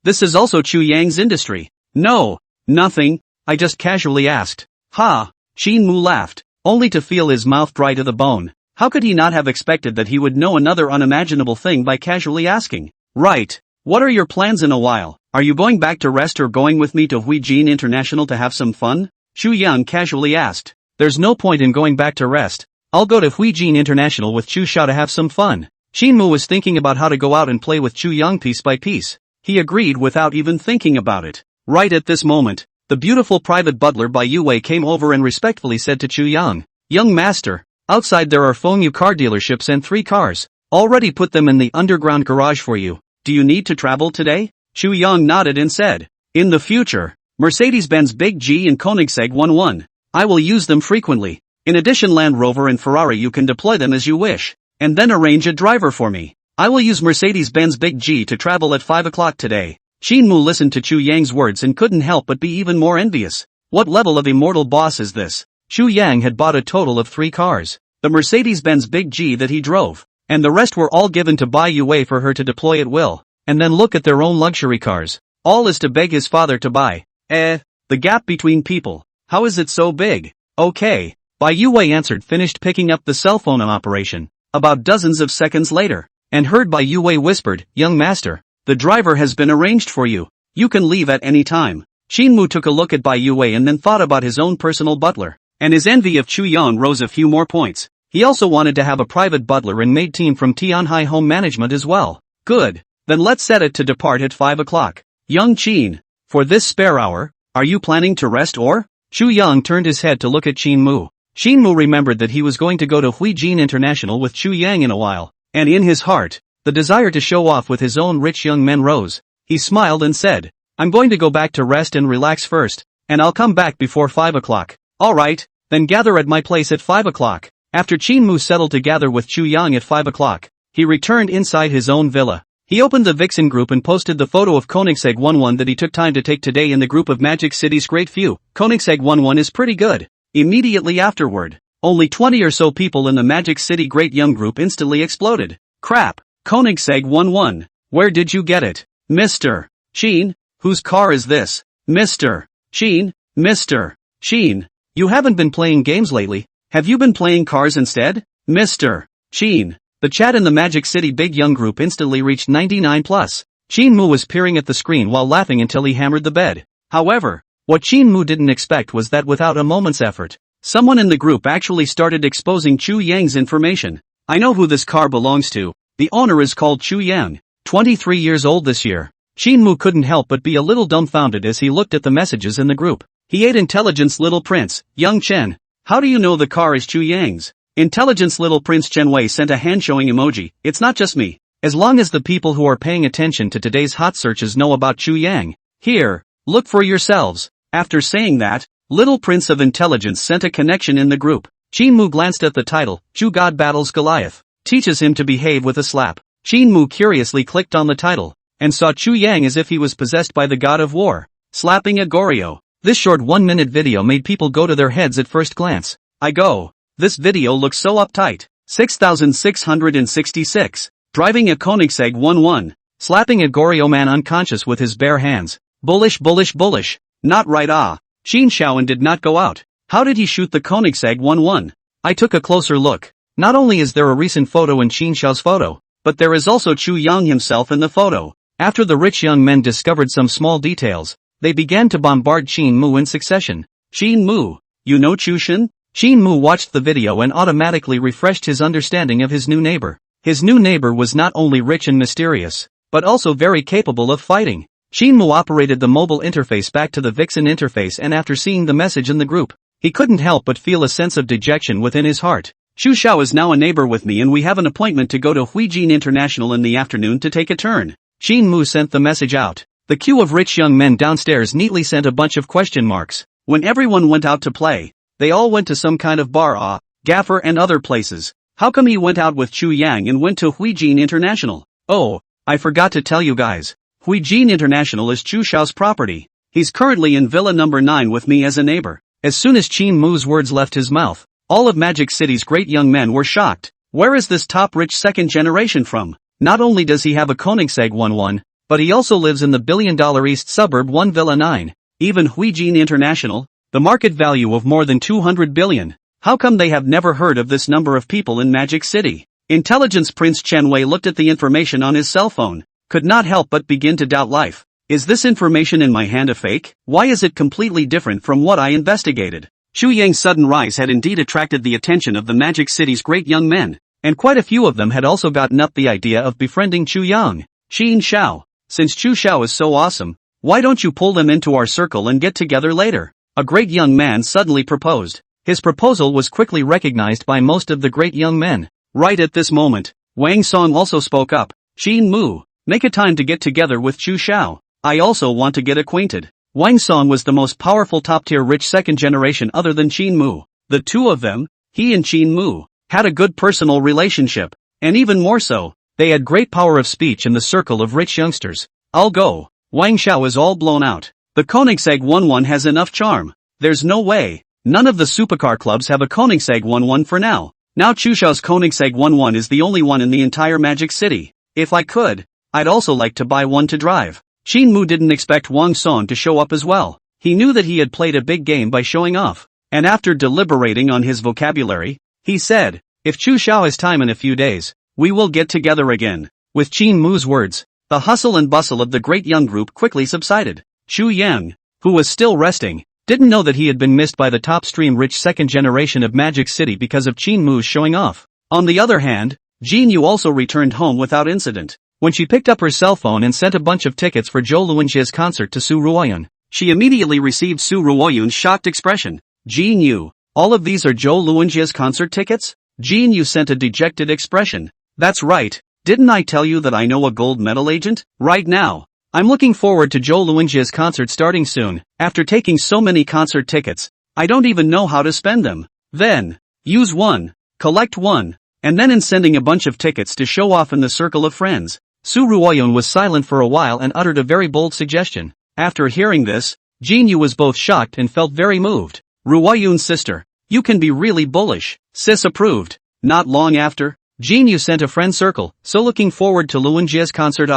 This is also Chu Yang's industry. No, nothing, I just casually asked. Ha, Qin Mu laughed, only to feel his mouth dry to the bone. How could he not have expected that he would know another unimaginable thing by casually asking? Right, what are your plans in a while? Are you going back to rest or going with me to Huijin International to have some fun? Chu Yang casually asked. There's no point in going back to rest. I'll go to Huijin International with Chu Shao to have some fun. Qin Mu was thinking about how to go out and play with Chu Yang piece by piece. He agreed without even thinking about it. Right at this moment, the beautiful private butler by Yue came over and respectfully said to Chu Yang, Young master, outside there are Feng Yu car dealerships and 3 cars. Already put them in the underground garage for you. Do you need to travel today? Chu Yang nodded and said, In the future, Mercedes-Benz Big G and Koenigsegg 1-1. I will use them frequently. In addition, Land Rover and Ferrari, you can deploy them as you wish. And then arrange a driver for me. I will use Mercedes-Benz Big G to travel at 5 o'clock today. Qin Mu listened to Chu Yang's words and couldn't help but be even more envious. What level of immortal boss is this? Chu Yang had bought a total of 3 cars. The Mercedes-Benz Big G that he drove, and the rest were all given to Bai Yue for her to deploy at will. And then look at their own luxury cars. All is to beg his father to buy. The gap between people. How is it so big? Okay. Bai Yue answered, finished picking up the cell phone operation. About dozens of seconds later, and heard Bai Yue whispered, Young master, the driver has been arranged for you. You can leave at any time. Qin Mu took a look at Bai Yue and then thought about his own personal butler, and his envy of Chu Yang rose a few more points. He also wanted to have a private butler and maid team from Tianhai Home Management as well. Good. Then let's set it to depart at 5 o'clock. Young Qin, for this spare hour, are you planning to rest or? Chu Yang turned his head to look at Qin Mu. Qin Mu remembered that he was going to go to Huijin International with Chu Yang in a while, and in his heart, the desire to show off with his own rich young men rose. He smiled and said, I'm going to go back to rest and relax first, and I'll come back before 5 o'clock. Alright, then gather at my place at 5 o'clock. After Qin Mu settled to gather with Chu Yang at 5 o'clock, he returned inside his own villa. He opened the Vixen group and posted the photo of Koenigsegg 11 that he took time to take today in the group of Magic City's great few. Koenigsegg 11 is pretty good. Immediately afterward, only 20 or so people in the Magic City Great Young group instantly exploded. Crap, Koenigsegg 11, where did you get it? Mr. Qin, whose car is this? Mr. Qin, Mr. Qin, you haven't been playing games lately, have you been playing cars instead? Mr. Qin. The chat in the Magic City Big Young group instantly reached 99 plus. Qin Mu was peering at the screen while laughing until he hammered the bed. However, what Qin Mu didn't expect was that without a moment's effort, someone in the group actually started exposing Chu Yang's information. I know who this car belongs to. The owner is called Chu Yang, 23 years old this year. Qin Mu couldn't help but be a little dumbfounded as he looked at the messages in the group. He ate Intelligence Little Prince, Young Chen. How do you know the car is Chu Yang's? Intelligence Little Prince Chen Wei sent a hand-showing emoji. It's not just me. As long as the people who are paying attention to today's hot searches know about Chu Yang. Here, look for yourselves. After saying that, Little Prince of Intelligence sent a connection in the group. Qin Mu glanced at the title, Chu God Battles Goliath. Teaches him to behave with a slap. Qin Mu curiously clicked on the title, and saw Chu Yang as if he was possessed by the god of war, slapping a Goryo. This short 1-minute video made people go to their heads at first glance. I go. This video looks so uptight. 6666. Driving a Koenigsegg 11. Slapping a Goryo man unconscious with his bare hands. Bullish bullish bullish. Not right Qin Shaoan did not go out. How did he shoot the Koenigsegg 11? I took a closer look. Not only is there a recent photo in Qin Shao's photo, but there is also Chu Yang himself in the photo. After the rich young men discovered some small details, they began to bombard Qin Mu in succession. Qin Mu, you know Chu Shen? Qin Mu watched the video and automatically refreshed his understanding of his new neighbor. His new neighbor was not only rich and mysterious, but also very capable of fighting. Qin Mu operated the mobile interface back to the Vixen interface, and after seeing the message in the group, he couldn't help but feel a sense of dejection within his heart. Chu Xiao is now a neighbor with me and we have an appointment to go to Huijin International in the afternoon to take a turn. Qin Mu sent the message out. The queue of rich young men downstairs neatly sent a bunch of question marks. When everyone went out to play, they all went to some kind of bar, gaffer and other places. How come he went out with Chu Yang and went to Huijin International? Oh, I forgot to tell you guys. Huijin International is Chu Xiao's property. He's currently in Villa number 9 with me as a neighbor. As soon as Qin Mu's words left his mouth, all of Magic City's great young men were shocked. Where is this top rich second generation from? Not only does he have a Koenigsegg 11, but he also lives in the billion-dollar East Suburb 1 Villa 9. Even Huijin International, the market value of more than 200 billion. How come they have never heard of this number of people in Magic City? Intelligence Prince Chen Wei looked at the information on his cell phone, could not help but begin to doubt life. Is this information in my hand a fake? Why is it completely different from what I investigated? Chu Yang's sudden rise had indeed attracted the attention of the Magic City's great young men, and quite a few of them had also gotten up the idea of befriending Chu Yang. Qin Xiao, since Chu Xiao is so awesome, why don't you pull them into our circle and get together later? A great young man suddenly proposed. His proposal was quickly recognized by most of the great young men. Right at this moment, Wang Song also spoke up. Qin Mu, make a time to get together with Chu Xiao. I also want to get acquainted. Wang Song was the most powerful top-tier rich second generation other than Qin Mu. The two of them, he and Qin Mu, had a good personal relationship, and even more so, they had great power of speech in the circle of rich youngsters. I'll go. Wang Xiao is all blown out. The Koenigsegg 11 has enough charm. There's no way. None of the supercar clubs have a Koenigsegg 11 for now. Now Chu Xiao's Koenigsegg 11 is the only one in the entire Magic City. If I could, I'd also like to buy one to drive. Qin Mu didn't expect Wang Song to show up as well. He knew that he had played a big game by showing off. And after deliberating on his vocabulary, he said, if Chu Xiao has time in a few days, we will get together again. With Qin Mu's words, the hustle and bustle of the great young group quickly subsided. Chu Yang, who was still resting, didn't know that he had been missed by the top stream rich second generation of Magic City because of Qin Mu's showing off. On the other hand, Jin Yu also returned home without incident. When she picked up her cell phone and sent a bunch of tickets for Zhou Luanjie's concert to Su Ruoyun, she immediately received Su Ruoyun's shocked expression. Jin Yu, all of these are Zhou Luanjie's concert tickets? Jin Yu sent a dejected expression. That's right, didn't I tell you that I know a gold medal agent? Right now. I'm looking forward to Zhou Luanjie's concert starting soon. After taking so many concert tickets, I don't even know how to spend them. Then, use one, collect one, and then in sending a bunch of tickets to show off in the circle of friends. Su Ruoyun was silent for a while and uttered a very bold suggestion. After hearing this, Jin Yu was both shocked and felt very moved. Ruoyun's sister, you can be really bullish. Sis approved. Not long after, Jin Yu sent a friend circle, so looking forward to Luanjie's concert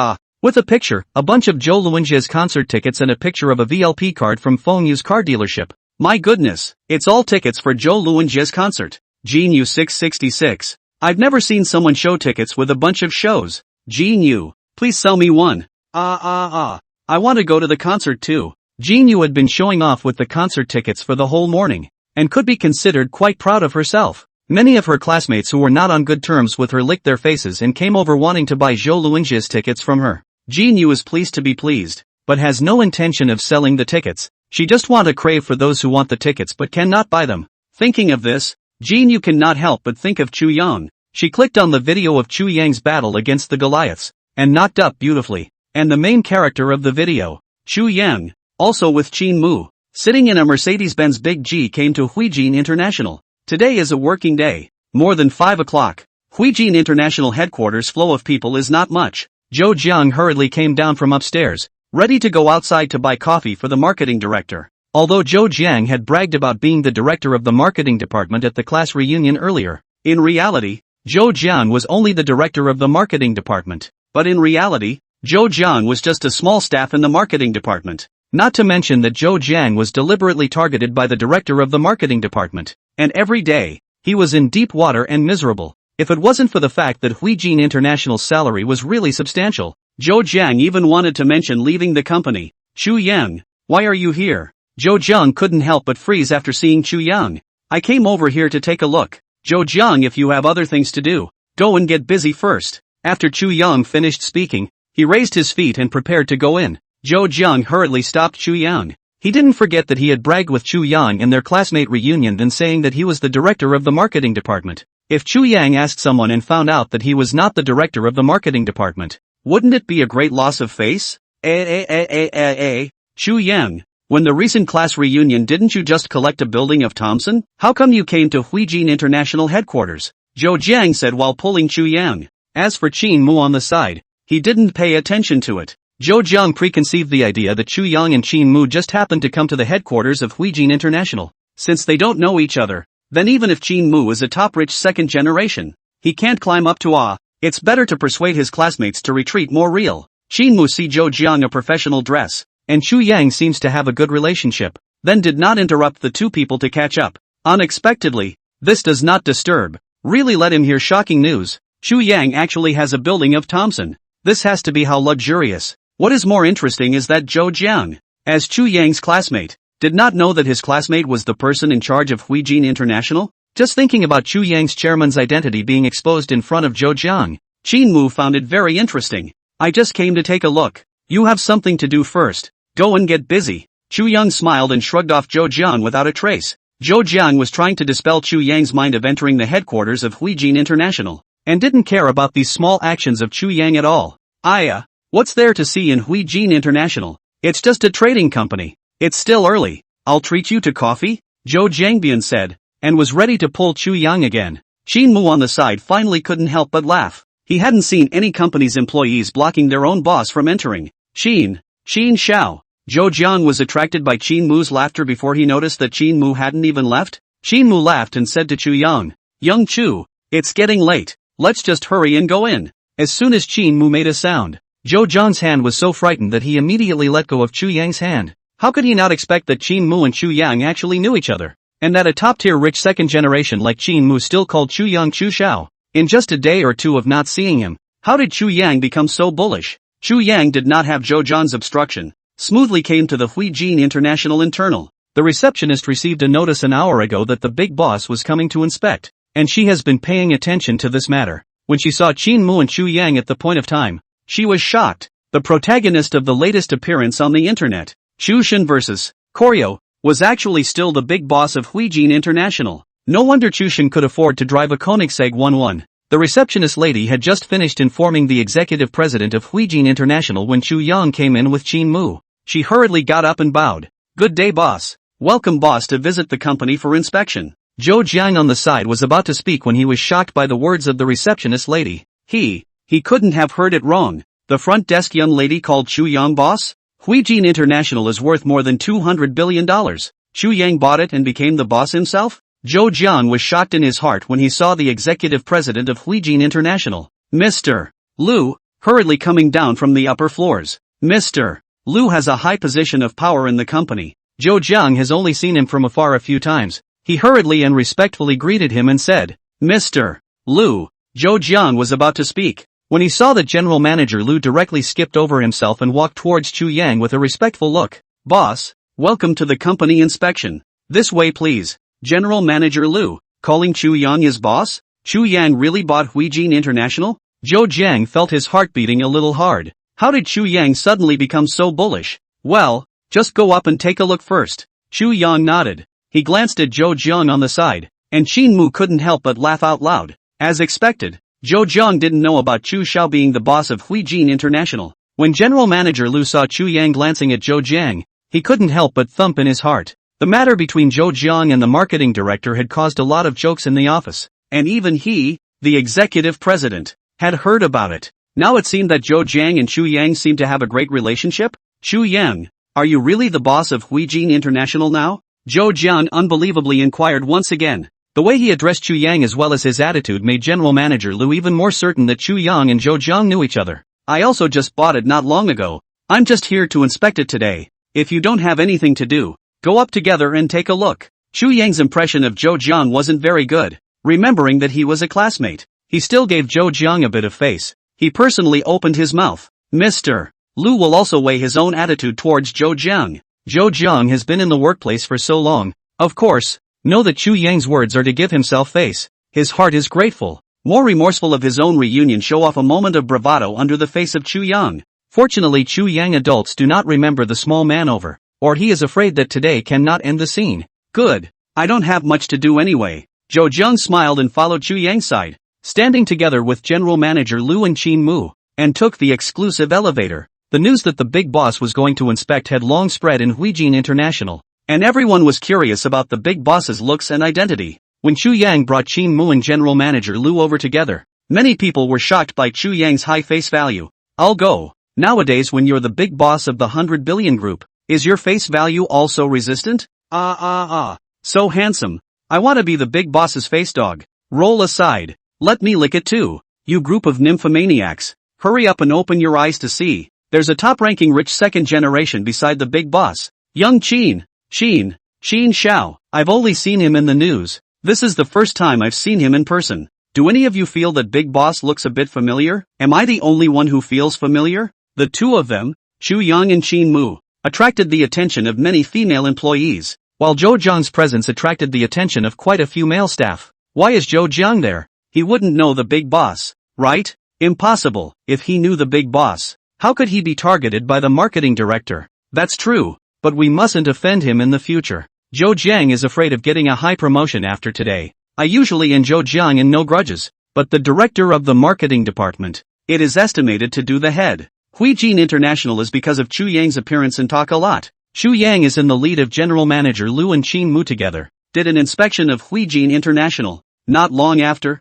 with a picture, a bunch of Zhou Luanjie's concert tickets and a picture of a VLP card from Feng Yu's car dealership. My goodness, it's all tickets for Zhou Luanjie's concert. Jin Yu 666. I've never seen someone show tickets with a bunch of shows. Jin Yu, please sell me one. I want to go to the concert too. Jin Yu had been showing off with the concert tickets for the whole morning, and could be considered quite proud of herself. Many of her classmates who were not on good terms with her licked their faces and came over wanting to buy Zhou Luanjie's tickets from her. Jin Yu is pleased to be pleased, but has no intention of selling the tickets. She just want a crave for those who want the tickets but cannot buy them. Thinking of this, Jin Yu cannot help but think of Chu Yang. She clicked on the video of Chu Yang's battle against the Goliaths, and knocked up beautifully. And the main character of the video, Chu Yang, also with Qin Mu, sitting in a Mercedes-Benz Big G came to Huijin International. Today is a working day. More than 5 o'clock. Huijin International headquarters flow of people is not much. Zhou Jiang hurriedly came down from upstairs, ready to go outside to buy coffee for the marketing director. Although Zhou Jiang had bragged about being the director of the marketing department at the class reunion earlier, in reality, Zhou Jiang was only the director of the marketing department. But in reality, Zhou Jiang was just a small staff in the marketing department. Not to mention that Zhou Jiang was deliberately targeted by the director of the marketing department. And every day, he was in deep water and miserable. If it wasn't for the fact that Huijin International's salary was really substantial, Zhou Jiang even wanted to mention leaving the company. Chu Yang, why are you here? Zhou Jiang couldn't help but freeze after seeing Chu Yang. I came over here to take a look. Zhou Jiang, if you have other things to do, go and get busy first. After Chu Yang finished speaking, he raised his feet and prepared to go in. Zhou Jiang hurriedly stopped Chu Yang. He didn't forget that he had bragged with Chu Yang in their classmate reunion then saying that he was the director of the marketing department. If Chu Yang asked someone and found out that he was not the director of the marketing department, wouldn't it be a great loss of face? Chu Yang, when the recent class reunion didn't you just collect a building of Tomson? How come you came to Huijin International headquarters? Zhou Jiang said while pulling Chu Yang. As for Qin Mu on the side, he didn't pay attention to it. Zhou Jiang preconceived the idea that Chu Yang and Qin Mu just happened to come to the headquarters of Huijin International. Since they don't know each other, then even if Qin Mu is a top-rich second generation, he can't climb up to it's better to persuade his classmates to retreat more real. Qin Mu see Zhou Jiang a professional dress, and Chu Yang seems to have a good relationship, then did not interrupt the two people to catch up. Unexpectedly, this does not disturb, really let him hear shocking news. Chu Yang actually has a building of Tomson. This has to be how luxurious. What is more interesting is that Zhou Jiang, as Chu Yang's classmate, did not know that his classmate was the person in charge of Huijin International. Just thinking about Chu Yang's chairman's identity being exposed in front of Zhou Jiang, Qin Mu found it very interesting. I just came to take a look. You have something to do first. Go and get busy. Chu Yang smiled and shrugged off Zhou Jiang without a trace. Zhou Jiang was trying to dispel Chu Yang's mind of entering the headquarters of Huijin International, and didn't care about these small actions of Chu Yang at all. What's there to see in Huijin International? It's just a trading company. It's still early. I'll treat you to coffee, Zhou Jiangbian said, and was ready to pull Chu Yang again. Qin Mu on the side finally couldn't help but laugh. He hadn't seen any company's employees blocking their own boss from entering. Qin Shao. Zhou Jiang was attracted by Qin Mu's laughter before he noticed that Qin Mu hadn't even left. Qin Mu laughed and said to Chu Yang, Young Chu, it's getting late. Let's just hurry and go in. As soon as Qin Mu made a sound, Zhou Jiang's hand was so frightened that he immediately let go of Chu Yang's hand. How could he not expect that Qin Mu and Chu Yang actually knew each other? And that a top-tier rich second generation like Qin Mu still called Chu Yang Chu Shao? In just a day or two of not seeing him, how did Chu Yang become so bullish? Chu Yang did not have Zhou Jiang's obstruction, smoothly came to the Huijin International internal. The receptionist received a notice an hour ago that the big boss was coming to inspect, and she has been paying attention to this matter. When she saw Qin Mu and Chu Yang at the point of time, She was shocked. The protagonist of the latest appearance on the internet, Chu Shin vs. Koryo, was actually still the big boss of Huijin International. No wonder Chu Shin could afford to drive a Koenigsegg 11. The receptionist lady had just finished informing the executive president of Huijin International when Chu Yang came in with Qin Mu. She hurriedly got up and bowed. "Good day, boss. Welcome, boss, to visit the company for inspection." Zhou Jiang on the side was about to speak when he was shocked by the words of the receptionist lady. He couldn't have heard it wrong. The front desk young lady called Chu Yang boss? Huijin International is worth more than $200 billion. Chu Yang bought it and became the boss himself? Zhou Jiang was shocked in his heart when he saw the executive president of Huijin International, Mr. Liu, hurriedly coming down from the upper floors. Mr. Liu has a high position of power in the company. Zhou Jiang has only seen him from afar a few times. He hurriedly and respectfully greeted him and said, "Mr. Liu." Zhou Jiang was about to speak when he saw that General Manager Liu directly skipped over himself and walked towards Chu Yang with a respectful look. "Boss, welcome to the company inspection. This way please." General Manager Liu, calling Chu Yang his boss? Chu Yang really bought Huijin International? Zhou Jiang felt his heart beating a little hard. How did Chu Yang suddenly become so bullish? "Well, just go up and take a look first." Chu Yang nodded. He glanced at Zhou Jiang on the side, and Qin Mu couldn't help but laugh out loud. As expected, Zhou Jiang didn't know about Chu Xiao being the boss of Huijin International. When General Manager Liu saw Chu Yang glancing at Zhou Jiang, he couldn't help but thump in his heart. The matter between Zhou Jiang and the marketing director had caused a lot of jokes in the office, and even he, the executive president, had heard about it. Now it seemed that Zhou Jiang and Chu Yang seemed to have a great relationship. "Chu Yang, are you really the boss of Huijin International now?" Zhou Jiang unbelievably inquired once again. The way he addressed Chu Yang as well as his attitude made General Manager Liu even more certain that Chu Yang and Zhou Jiang knew each other. "I also just bought it not long ago. I'm just here to inspect it today. If you don't have anything to do, go up together and take a look." Chu Yang's impression of Zhou Jiang wasn't very good. Remembering that he was a classmate, he still gave Zhou Jiang a bit of face. He personally opened his mouth. Mr. Liu will also weigh his own attitude towards Zhou Jiang. Zhou Jiang has been in the workplace for so long. Of course, know that Chu Yang's words are to give himself face. His heart is grateful, more remorseful of his own reunion. Show off a moment of bravado under the face of Chu Yang. Fortunately, Chu Yang adults do not remember the small man over, or he is afraid that today cannot end the scene. "Good. I don't have much to do anyway." Zhou Jiang smiled and followed Chu Yang's side, standing together with General Manager Liu and Qin Mu, and took the exclusive elevator. The news that the big boss was going to inspect had long spread in Huijin International, and everyone was curious about the big boss's looks and identity. When Chu Yang brought Qin Mu and General Manager Liu over together, many people were shocked by Chu Yang's high face value. "I'll go. Nowadays when you're the big boss of the 100 billion group, is your face value also resistant? So handsome. I want to be the big boss's face dog. Roll aside. Let me lick it too. You group of nymphomaniacs, hurry up and open your eyes to see. There's a top-ranking rich second generation beside the big boss. Young Qin Xiao. I've only seen him in the news. This is the first time I've seen him in person. Do any of you feel that Big Boss looks a bit familiar? Am I the only one who feels familiar?" The two of them, Chu Yang and Qin Mu, attracted the attention of many female employees, while Zhou Jiang's presence attracted the attention of quite a few male staff. Why is Zhou Jiang there? He wouldn't know the big boss, right? Impossible. If he knew the big boss, how could he be targeted by the marketing director? That's true, but we mustn't offend him in the future. Zhou Jiang is afraid of getting a high promotion after today. I usually in Zhou Jiang and no grudges, but the director of the marketing department, it is estimated to do the head. Huijin International is because of Chu Yang's appearance and talk a lot. Chu Yang is in the lead of General Manager Liu and Qin Mu together, did an inspection of Huijin International. Not long after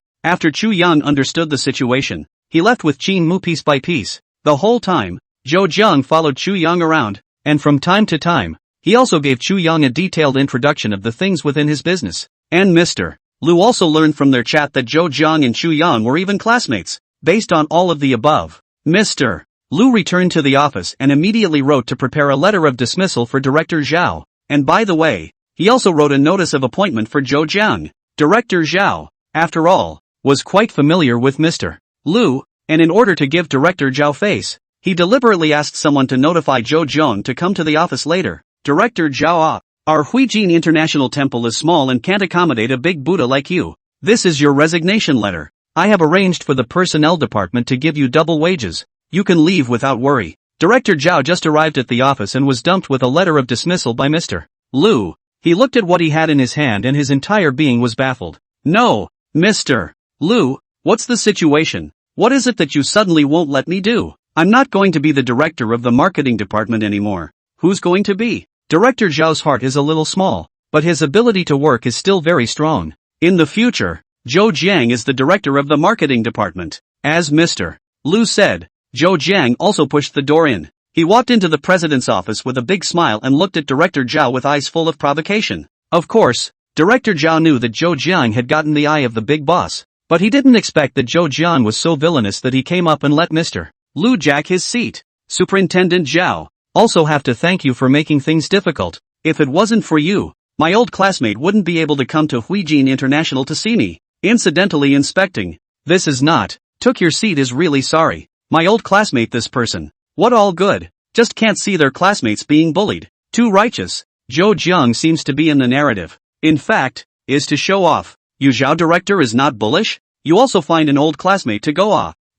Chu Yang understood the situation, he left with Qin Mu piece by piece. The whole time, Zhou Jiang followed Chu Yang around, and from time to time, he also gave Chu Yang a detailed introduction of the things within his business. And Mr. Liu also learned from their chat that Zhou Jiang and Chu Yang were even classmates. Based on all of the above, Mr. Liu returned to the office and immediately wrote to prepare a letter of dismissal for Director Zhao. And by the way, he also wrote a notice of appointment for Zhou Jiang. Director Zhao, after all, was quite familiar with Mr. Liu, and in order to give Director Zhao face, he deliberately asked someone to notify Zhou Jiang to come to the office later. Director Zhao, our Huijin International Temple is small and can't accommodate a big Buddha like you. This is your resignation letter. I have arranged for the personnel department to give you double wages. You can leave without worry. Director Zhao just arrived at the office and was dumped with a letter of dismissal by Mr. Lu. He looked at what he had in his hand and his entire being was baffled. No, Mr. Lu, what's the situation? What is it that you suddenly won't let me do? I'm not going to be the director of the marketing department anymore. Who's going to be? Director Zhao's heart is a little small, but his ability to work is still very strong. In the future, Zhou Jiang is the director of the marketing department. As Mr. Lu said, Zhou Jiang also pushed the door in. He walked into the president's office with a big smile and looked at Director Zhao with eyes full of provocation. Of course, Director Zhao knew that Zhou Jiang had gotten the eye of the big boss, but he didn't expect that Zhou Jiang was so villainous that he came up and let Mr. Lu jack his seat. Superintendent Zhao, also have to thank you for making things difficult. If it wasn't for you, my old classmate wouldn't be able to come to Huijin International to see me. Incidentally inspecting. This is not. Took your seat is really sorry. My old classmate this person. What all good? Just can't see their classmates being bullied. Too righteous. Zhou Jiang seems to be in the narrative. In fact, is to show off. Yu Zhao director is not bullish? You also find an old classmate to go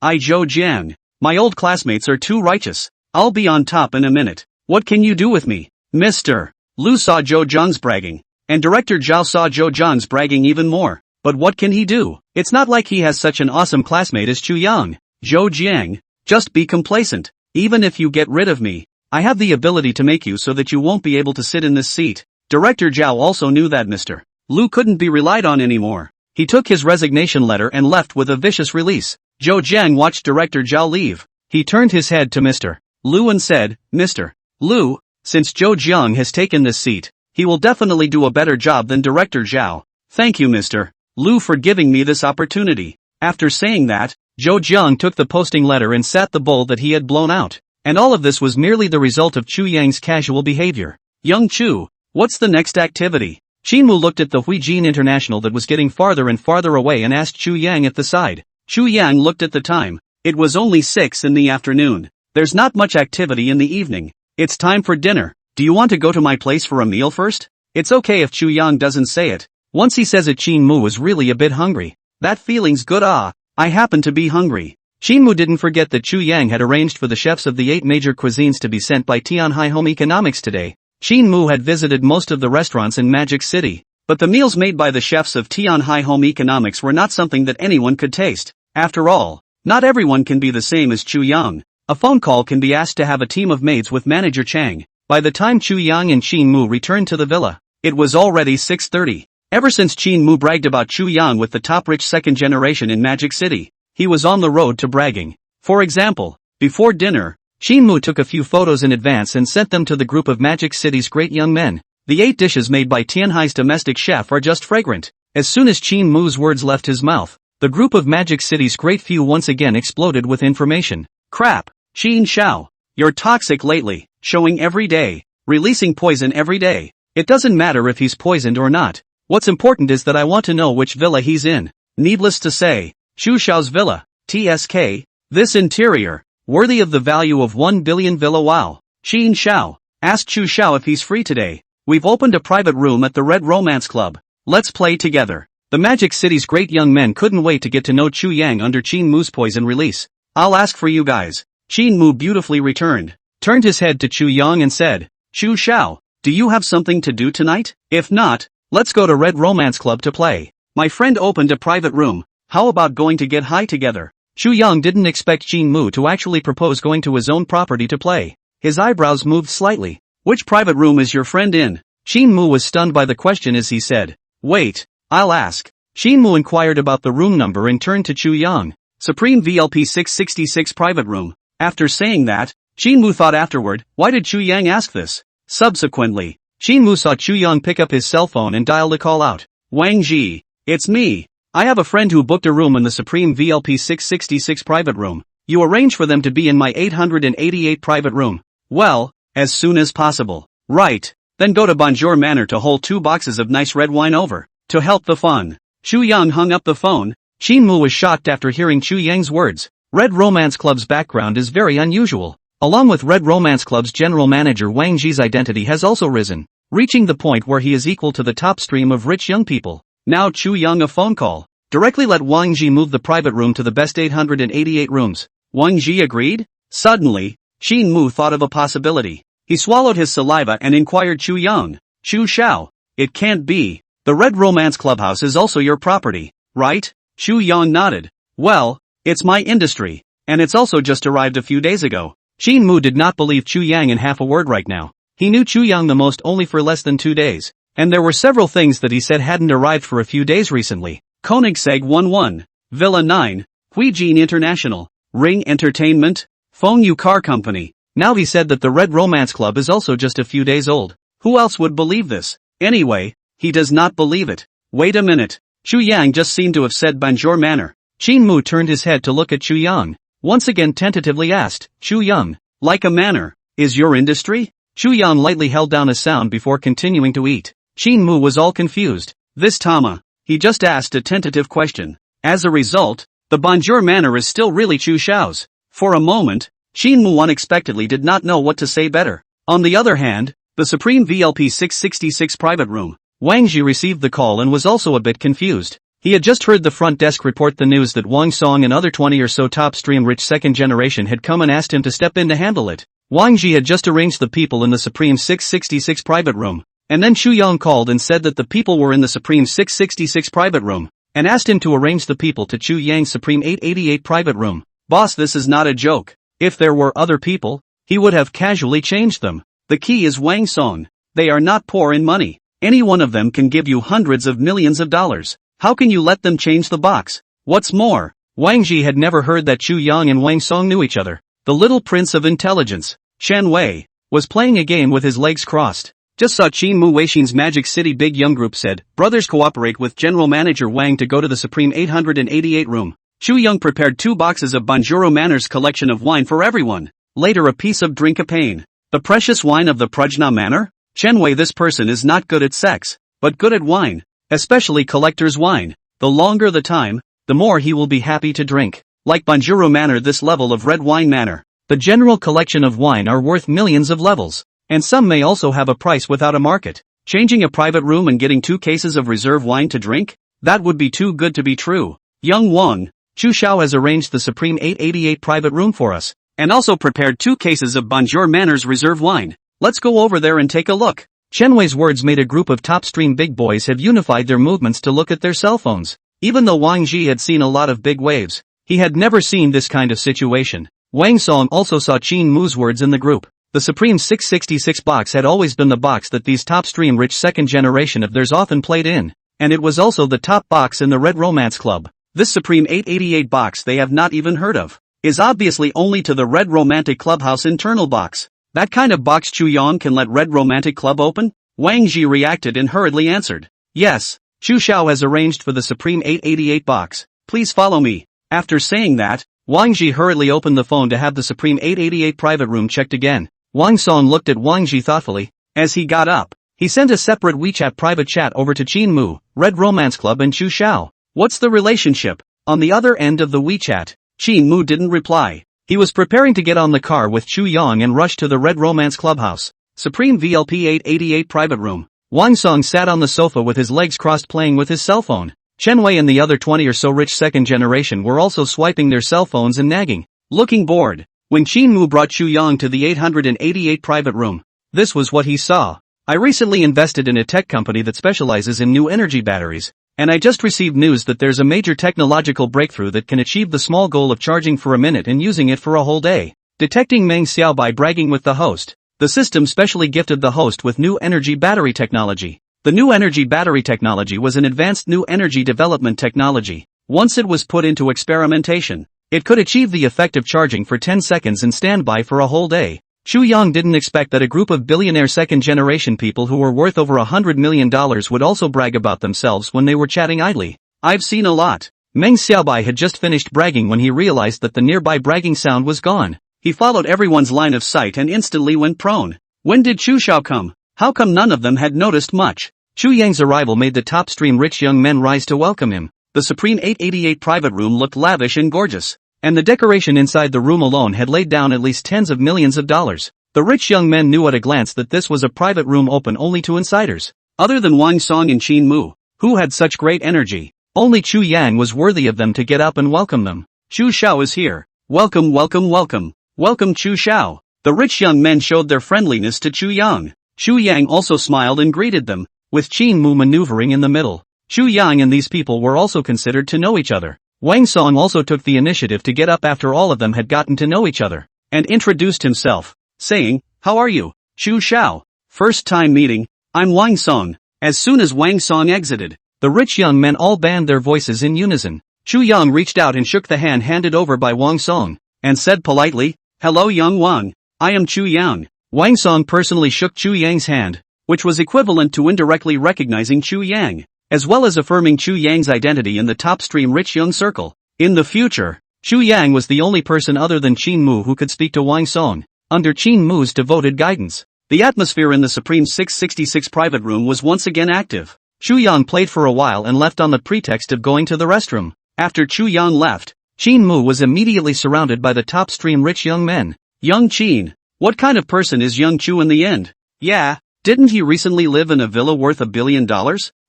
Zhou Jiang. My old classmates are too righteous. I'll be on top in a minute. What can you do with me? Mr. Lu saw Zhou Jiang's bragging, and Director Zhao saw Zhou Jiang's bragging even more. But what can he do? It's not like he has such an awesome classmate as Chu Yang. Zhou Jiang, just be complacent. Even if you get rid of me, I have the ability to make you so that you won't be able to sit in this seat. Director Zhao also knew that Mr. Lu couldn't be relied on anymore. He took his resignation letter and left with a vicious release. Zhou Jiang watched Director Zhao leave. He turned his head to Mr. Lu and said, Mr. Lu, since Zhou Jiang has taken this seat, he will definitely do a better job than Director Zhao. Thank you Mr. Lu for giving me this opportunity. After saying that, Zhou Jiang took the posting letter and sat the bowl that he had blown out. And all of this was merely the result of Chu Yang's casual behavior. Young Chu, what's the next activity? Qinmu looked at the Huijin International that was getting farther and farther away and asked Chu Yang at the side. Chu Yang looked at the time. It was only 6 in the afternoon. There's not much activity in the evening. It's time for dinner. Do you want to go to my place for a meal first? It's okay if Chu Yang doesn't say it. Once he says it, Qinmu was really a bit hungry. That feeling's good. I happen to be hungry. Qinmu didn't forget that Chu Yang had arranged for the chefs of the 8 major cuisines to be sent by Tianhai Home Economics today. Qinmu had visited most of the restaurants in Magic City, but the meals made by the chefs of Tianhai Home Economics were not something that anyone could taste. After all, not everyone can be the same as Chu Yang. A phone call can be asked to have a team of maids with manager Chang. By the time Chu Yang and Qinmu returned to the villa, it was already 6:30. Ever since Qinmu bragged about Chu Yang with the top rich second generation in Magic City, he was on the road to bragging. For example, before dinner, Qinmu took a few photos in advance and sent them to the group of Magic City's great young men. The 8 dishes made by Tianhai's domestic chef are just fragrant. As soon as Qinmu's words left his mouth, the group of Magic City's great few once again exploded with information. Crap, Qin Xiao, you're toxic lately, showing every day, releasing poison every day. It doesn't matter if he's poisoned or not. What's important is that I want to know which villa he's in. Needless to say, Chu Xiao's villa, TSK, this interior, worthy of the value of 1 billion villa. Wow. Qin Xiao, ask Chu Xiao if he's free today. We've opened a private room at the Red Romance Club. Let's play together. The Magic City's great young men couldn't wait to get to know Chu Yang under Qinmu's poison release. I'll ask for you guys. Qinmu beautifully returned, turned his head to Chu Yang and said, Chu Xiao, do you have something to do tonight? If not, let's go to Red Romance Club to play. My friend opened a private room. How about going to get high together? Chu Yang didn't expect Qinmu to actually propose going to his own property to play. His eyebrows moved slightly. Which private room is your friend in? Qinmu was stunned by the question as he said, wait, I'll ask. Qinmu inquired about the room number and turned to Chu Yang. Supreme VLP 666 private room. After saying that, Qinmu thought afterward, why did Chu Yang ask this? Subsequently, Qinmu saw Chu Yang pick up his cell phone and dial the call out. Wang Ji, it's me. I have a friend who booked a room in the Supreme VLP 666 private room. You arrange for them to be in my 888 private room. Well, as soon as possible. Right. Then go to Bonjour Manor to hold 2 boxes of nice red wine over. To help the fun. Chu Yang hung up the phone. Qinmu was shocked after hearing Chu Yang's words. Red Romance Club's background is very unusual. Along with Red Romance Club's general manager Wang Ji's identity has also risen, reaching the point where he is equal to the top stream of rich young people. Now Chu Yang a phone call. Directly let Wang Ji move the private room to the best 888 rooms. Wang Ji agreed? Suddenly, Qin Mu thought of a possibility. He swallowed his saliva and inquired Chu Yang. Chu Xiao, it can't be. The Red Romance Clubhouse is also your property, right? Chu Yang nodded. Well, it's my industry, and it's also just arrived a few days ago. Qin Mu did not believe Chu Yang in half a word right now. He knew Chu Yang the most only for less than 2 days, and there were several things that he said hadn't arrived for a few days recently. Koenigsegg 11, Villa 9, Huijin International, Ring Entertainment, Fengyu Car Company. Now he said that the Red Romance Club is also just a few days old. Who else would believe this? Anyway, he does not believe it. Wait a minute. Chu Yang just seemed to have said bonjour manner. Qin Mu turned his head to look at Chu Yang. Once again tentatively asked, Chu Yang, like a manner, is your industry? Chu Yang lightly held down a sound before continuing to eat. Qin Mu was all confused. This Tama, he just asked a tentative question. As a result, the bonjour manner is still really Chu Xiao's. For a moment, Qin Mu unexpectedly did not know what to say better. On the other hand, the Supreme VLP 666 private room, Wang Ji received the call and was also a bit confused. He had just heard the front desk report the news that Wang Song and other 20 or so top-stream rich second generation had come and asked him to step in to handle it. Wang Ji had just arranged the people in the Supreme 666 private room, and then Chu Yang called and said that the people were in the Supreme 666 private room, and asked him to arrange the people to Chu Yang's Supreme 888 private room. Boss, this is not a joke. If there were other people, he would have casually changed them. The key is Wang Song. They are not poor in money. Any one of them can give you hundreds of millions of dollars. How can you let them change the box? What's more, Wang Ji had never heard that Chu Yang and Wang Song knew each other. The little prince of intelligence, Shen Wei, was playing a game with his legs crossed. Just saw Qin Mu Weishin's Magic City Big Young Group said, brothers cooperate with General Manager Wang to go to the Supreme 888 room. Chu Yang prepared 2 boxes of Bonjour Manners collection of wine for everyone. Later a piece of drink a pain. The precious wine of the Prajna Manor? Shen Wei, this person is not good at sex, but good at wine. Especially collector's wine. The longer the time, the more he will be happy to drink. Like Bonjour Manor, this level of red wine manor. The general collection of wine are worth millions of levels. And some may also have a price without a market. Changing a private room and getting 2 cases of reserve wine to drink? That would be too good to be true. Young Wang, Chu Xiao has arranged the Supreme 888 private room for us, and also prepared 2 cases of Bonjour Manners reserve wine. Let's go over there and take a look. Chen Wei's words made a group of top-stream big boys have unified their movements to look at their cell phones. Even though Wang Ji had seen a lot of big waves, he had never seen this kind of situation. Wang Song also saw Qin Mu's words in the group. The Supreme 666 box had always been the box that these top-stream rich second generation of theirs often played in, and it was also the top box in the Red Romance Club. This Supreme 888 box they have not even heard of, is obviously only to the Red Romantic Clubhouse internal box. That kind of box Chu Yang can let Red Romantic Club open? Wang Ji reacted and hurriedly answered. Yes, Chu Xiao has arranged for the Supreme 888 box. Please follow me. After saying that, Wang Ji hurriedly opened the phone to have the Supreme 888 private room checked again. Wang Song looked at Wang Ji thoughtfully. As he got up, he sent a separate WeChat private chat over to Qin Mu, Red Romance Club and Chu Xiao. What's the relationship? On the other end of the WeChat, Qin Mu didn't reply. He was preparing to get on the car with Chu Yang and rush to the Red Romance Clubhouse. Supreme VLP 888 private room. Wang Song sat on the sofa with his legs crossed playing with his cell phone. Chen Wei and the other 20 or so rich second generation were also swiping their cell phones and nagging, looking bored. When Qin Mu brought Chu Yang to the 888 private room, this was what he saw. I recently invested in a tech company that specializes in new energy batteries, and I just received news that there's a major technological breakthrough that can achieve the small goal of charging for a minute and using it for a whole day. Detecting Meng Xiao by bragging with the host. The system specially gifted the host with new energy battery technology. The new energy battery technology was an advanced new energy development technology. Once it was put into experimentation, it could achieve the effect of charging for 10 seconds and stand by for a whole day. Chu Yang didn't expect that a group of billionaire second-generation people who were worth over $100 million would also brag about themselves when they were chatting idly. I've seen a lot. Meng Xiaobai had just finished bragging when he realized that the nearby bragging sound was gone. He followed everyone's line of sight and instantly went prone. When did Chu Xiao come? How come none of them had noticed much? Chu Yang's arrival made the top-stream rich young men rise to welcome him. The Supreme 888 private room looked lavish and gorgeous, and the decoration inside the room alone had laid down at least tens of millions of dollars. The rich young men knew at a glance that this was a private room open only to insiders. Other than Wang Song and Qin Mu, who had such great energy, only Chu Yang was worthy of them to get up and welcome them. Chu Xiao is here. Welcome, welcome, welcome. Welcome Chu Xiao. The rich young men showed their friendliness to Chu Yang. Chu Yang also smiled and greeted them, with Qin Mu maneuvering in the middle. Chu Yang and these people were also considered to know each other. Wang Song also took the initiative to get up after all of them had gotten to know each other, and introduced himself, saying, "How are you, Chu Xiao? First time meeting, I'm Wang Song." As soon as Wang Song exited, the rich young men all band their voices in unison. Chu Yang reached out and shook the hand handed over by Wang Song, and said politely, "Hello young Wang, I am Chu Yang." Wang Song personally shook Chu Yang's hand, which was equivalent to indirectly recognizing Chu Yang, as well as affirming Chu Yang's identity in the top-stream rich young circle. In the future, Chu Yang was the only person other than Qin Mu who could speak to Wang Song, under Qin Mu's devoted guidance. The atmosphere in the Supreme 666 private room was once again active. Chu Yang played for a while and left on the pretext of going to the restroom. After Chu Yang left, Qin Mu was immediately surrounded by the top-stream rich young men. Young Qin, what kind of person is young Chu in the end? Yeah, didn't he recently live in a villa worth $1 billion?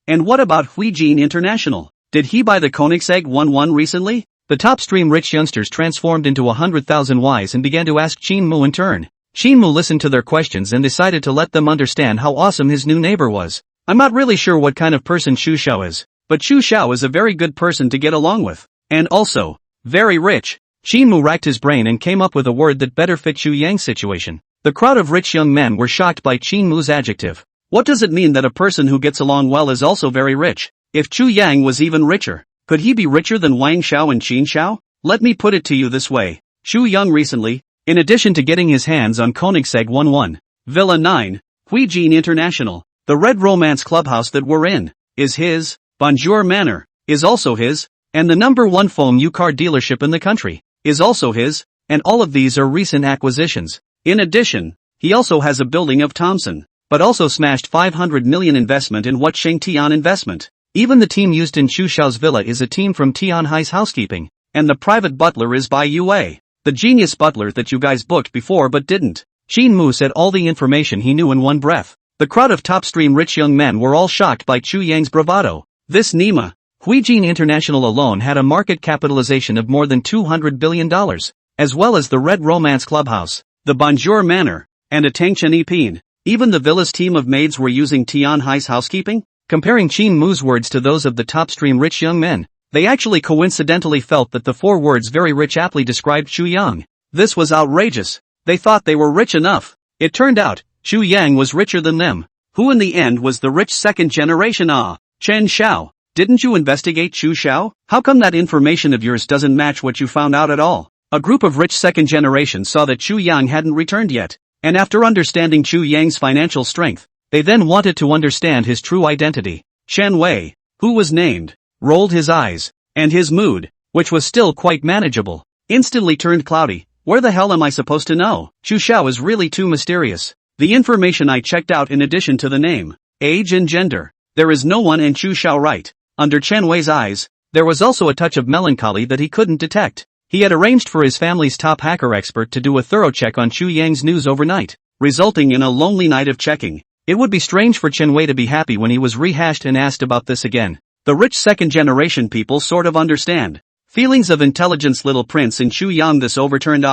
And what about Huijin International? Did he buy the Koenigsegg 1-1 recently? The top-stream rich youngsters transformed into 100,000 Ys and began to ask Qin Mu in turn. Qin Mu listened to their questions and decided to let them understand how awesome his new neighbor was. I'm not really sure what kind of person Chu Xiao is, but Chu Xiao is a very good person to get along with. And also, very rich. Qin Mu racked his brain and came up with a word that better fit Chu Yang's situation. The crowd of rich young men were shocked by Qin Mu's adjective. What does it mean that a person who gets along well is also very rich? If Chu Yang was even richer, could he be richer than Wang Xiao and Qin Xiao? Let me put it to you this way. Chu Yang recently, in addition to getting his hands on Koenigsegg 1-1, Villa 9, Huijin International, the Red Romance Clubhouse that we're in, is his, Bonjour Manor, is also his, and the #1 phone car dealership in the country, is also his, and all of these are recent acquisitions. In addition, he also has a building of Tomson, but also smashed 500 million investment in what Sheng Tian investment. Even the team used in Chu Xiao's villa is a team from Tian Hai's housekeeping, and the private butler is by Yue, the genius butler that you guys booked before but didn't. Qin Mu said all the information he knew in one breath. The crowd of top-stream rich young men were all shocked by Chu Yang's bravado. This Nima, Huijin International alone had a market capitalization of more than $200 billion, as well as the Red Romance Clubhouse, the Bonjour Manor, and a Tangchen Ipin. Even the villa's team of maids were using Tian Hai's housekeeping? Comparing Qin Mu's words to those of the top-stream rich young men, they actually coincidentally felt that the four words very rich aptly described Chu Yang. This was outrageous. They thought they were rich enough. It turned out, Chu Yang was richer than them. Who in the end was the rich second generation? Chen Xiao. Didn't you investigate Chu Xiao? How come that information of yours doesn't match what you found out at all? A group of rich second generation saw that Chu Yang hadn't returned yet, and after understanding Chu Yang's financial strength, they then wanted to understand his true identity. Chen Wei, who was named, rolled his eyes, and his mood, which was still quite manageable, instantly turned cloudy. Where the hell am I supposed to know? Chu Xiao is really too mysterious. The information I checked out in addition to the name, age and gender, there is no one in Chu Xiao right. Under Chen Wei's eyes, there was also a touch of melancholy that he couldn't detect. He had arranged for his family's top hacker expert to do a thorough check on Chu Yang's news overnight, resulting in a lonely night of checking. It would be strange for Chen Wei to be happy when he was rehashed and asked about this again. The rich second-generation people sort of understand. Feelings of intelligence. Little prince in Chu Yang this overturned.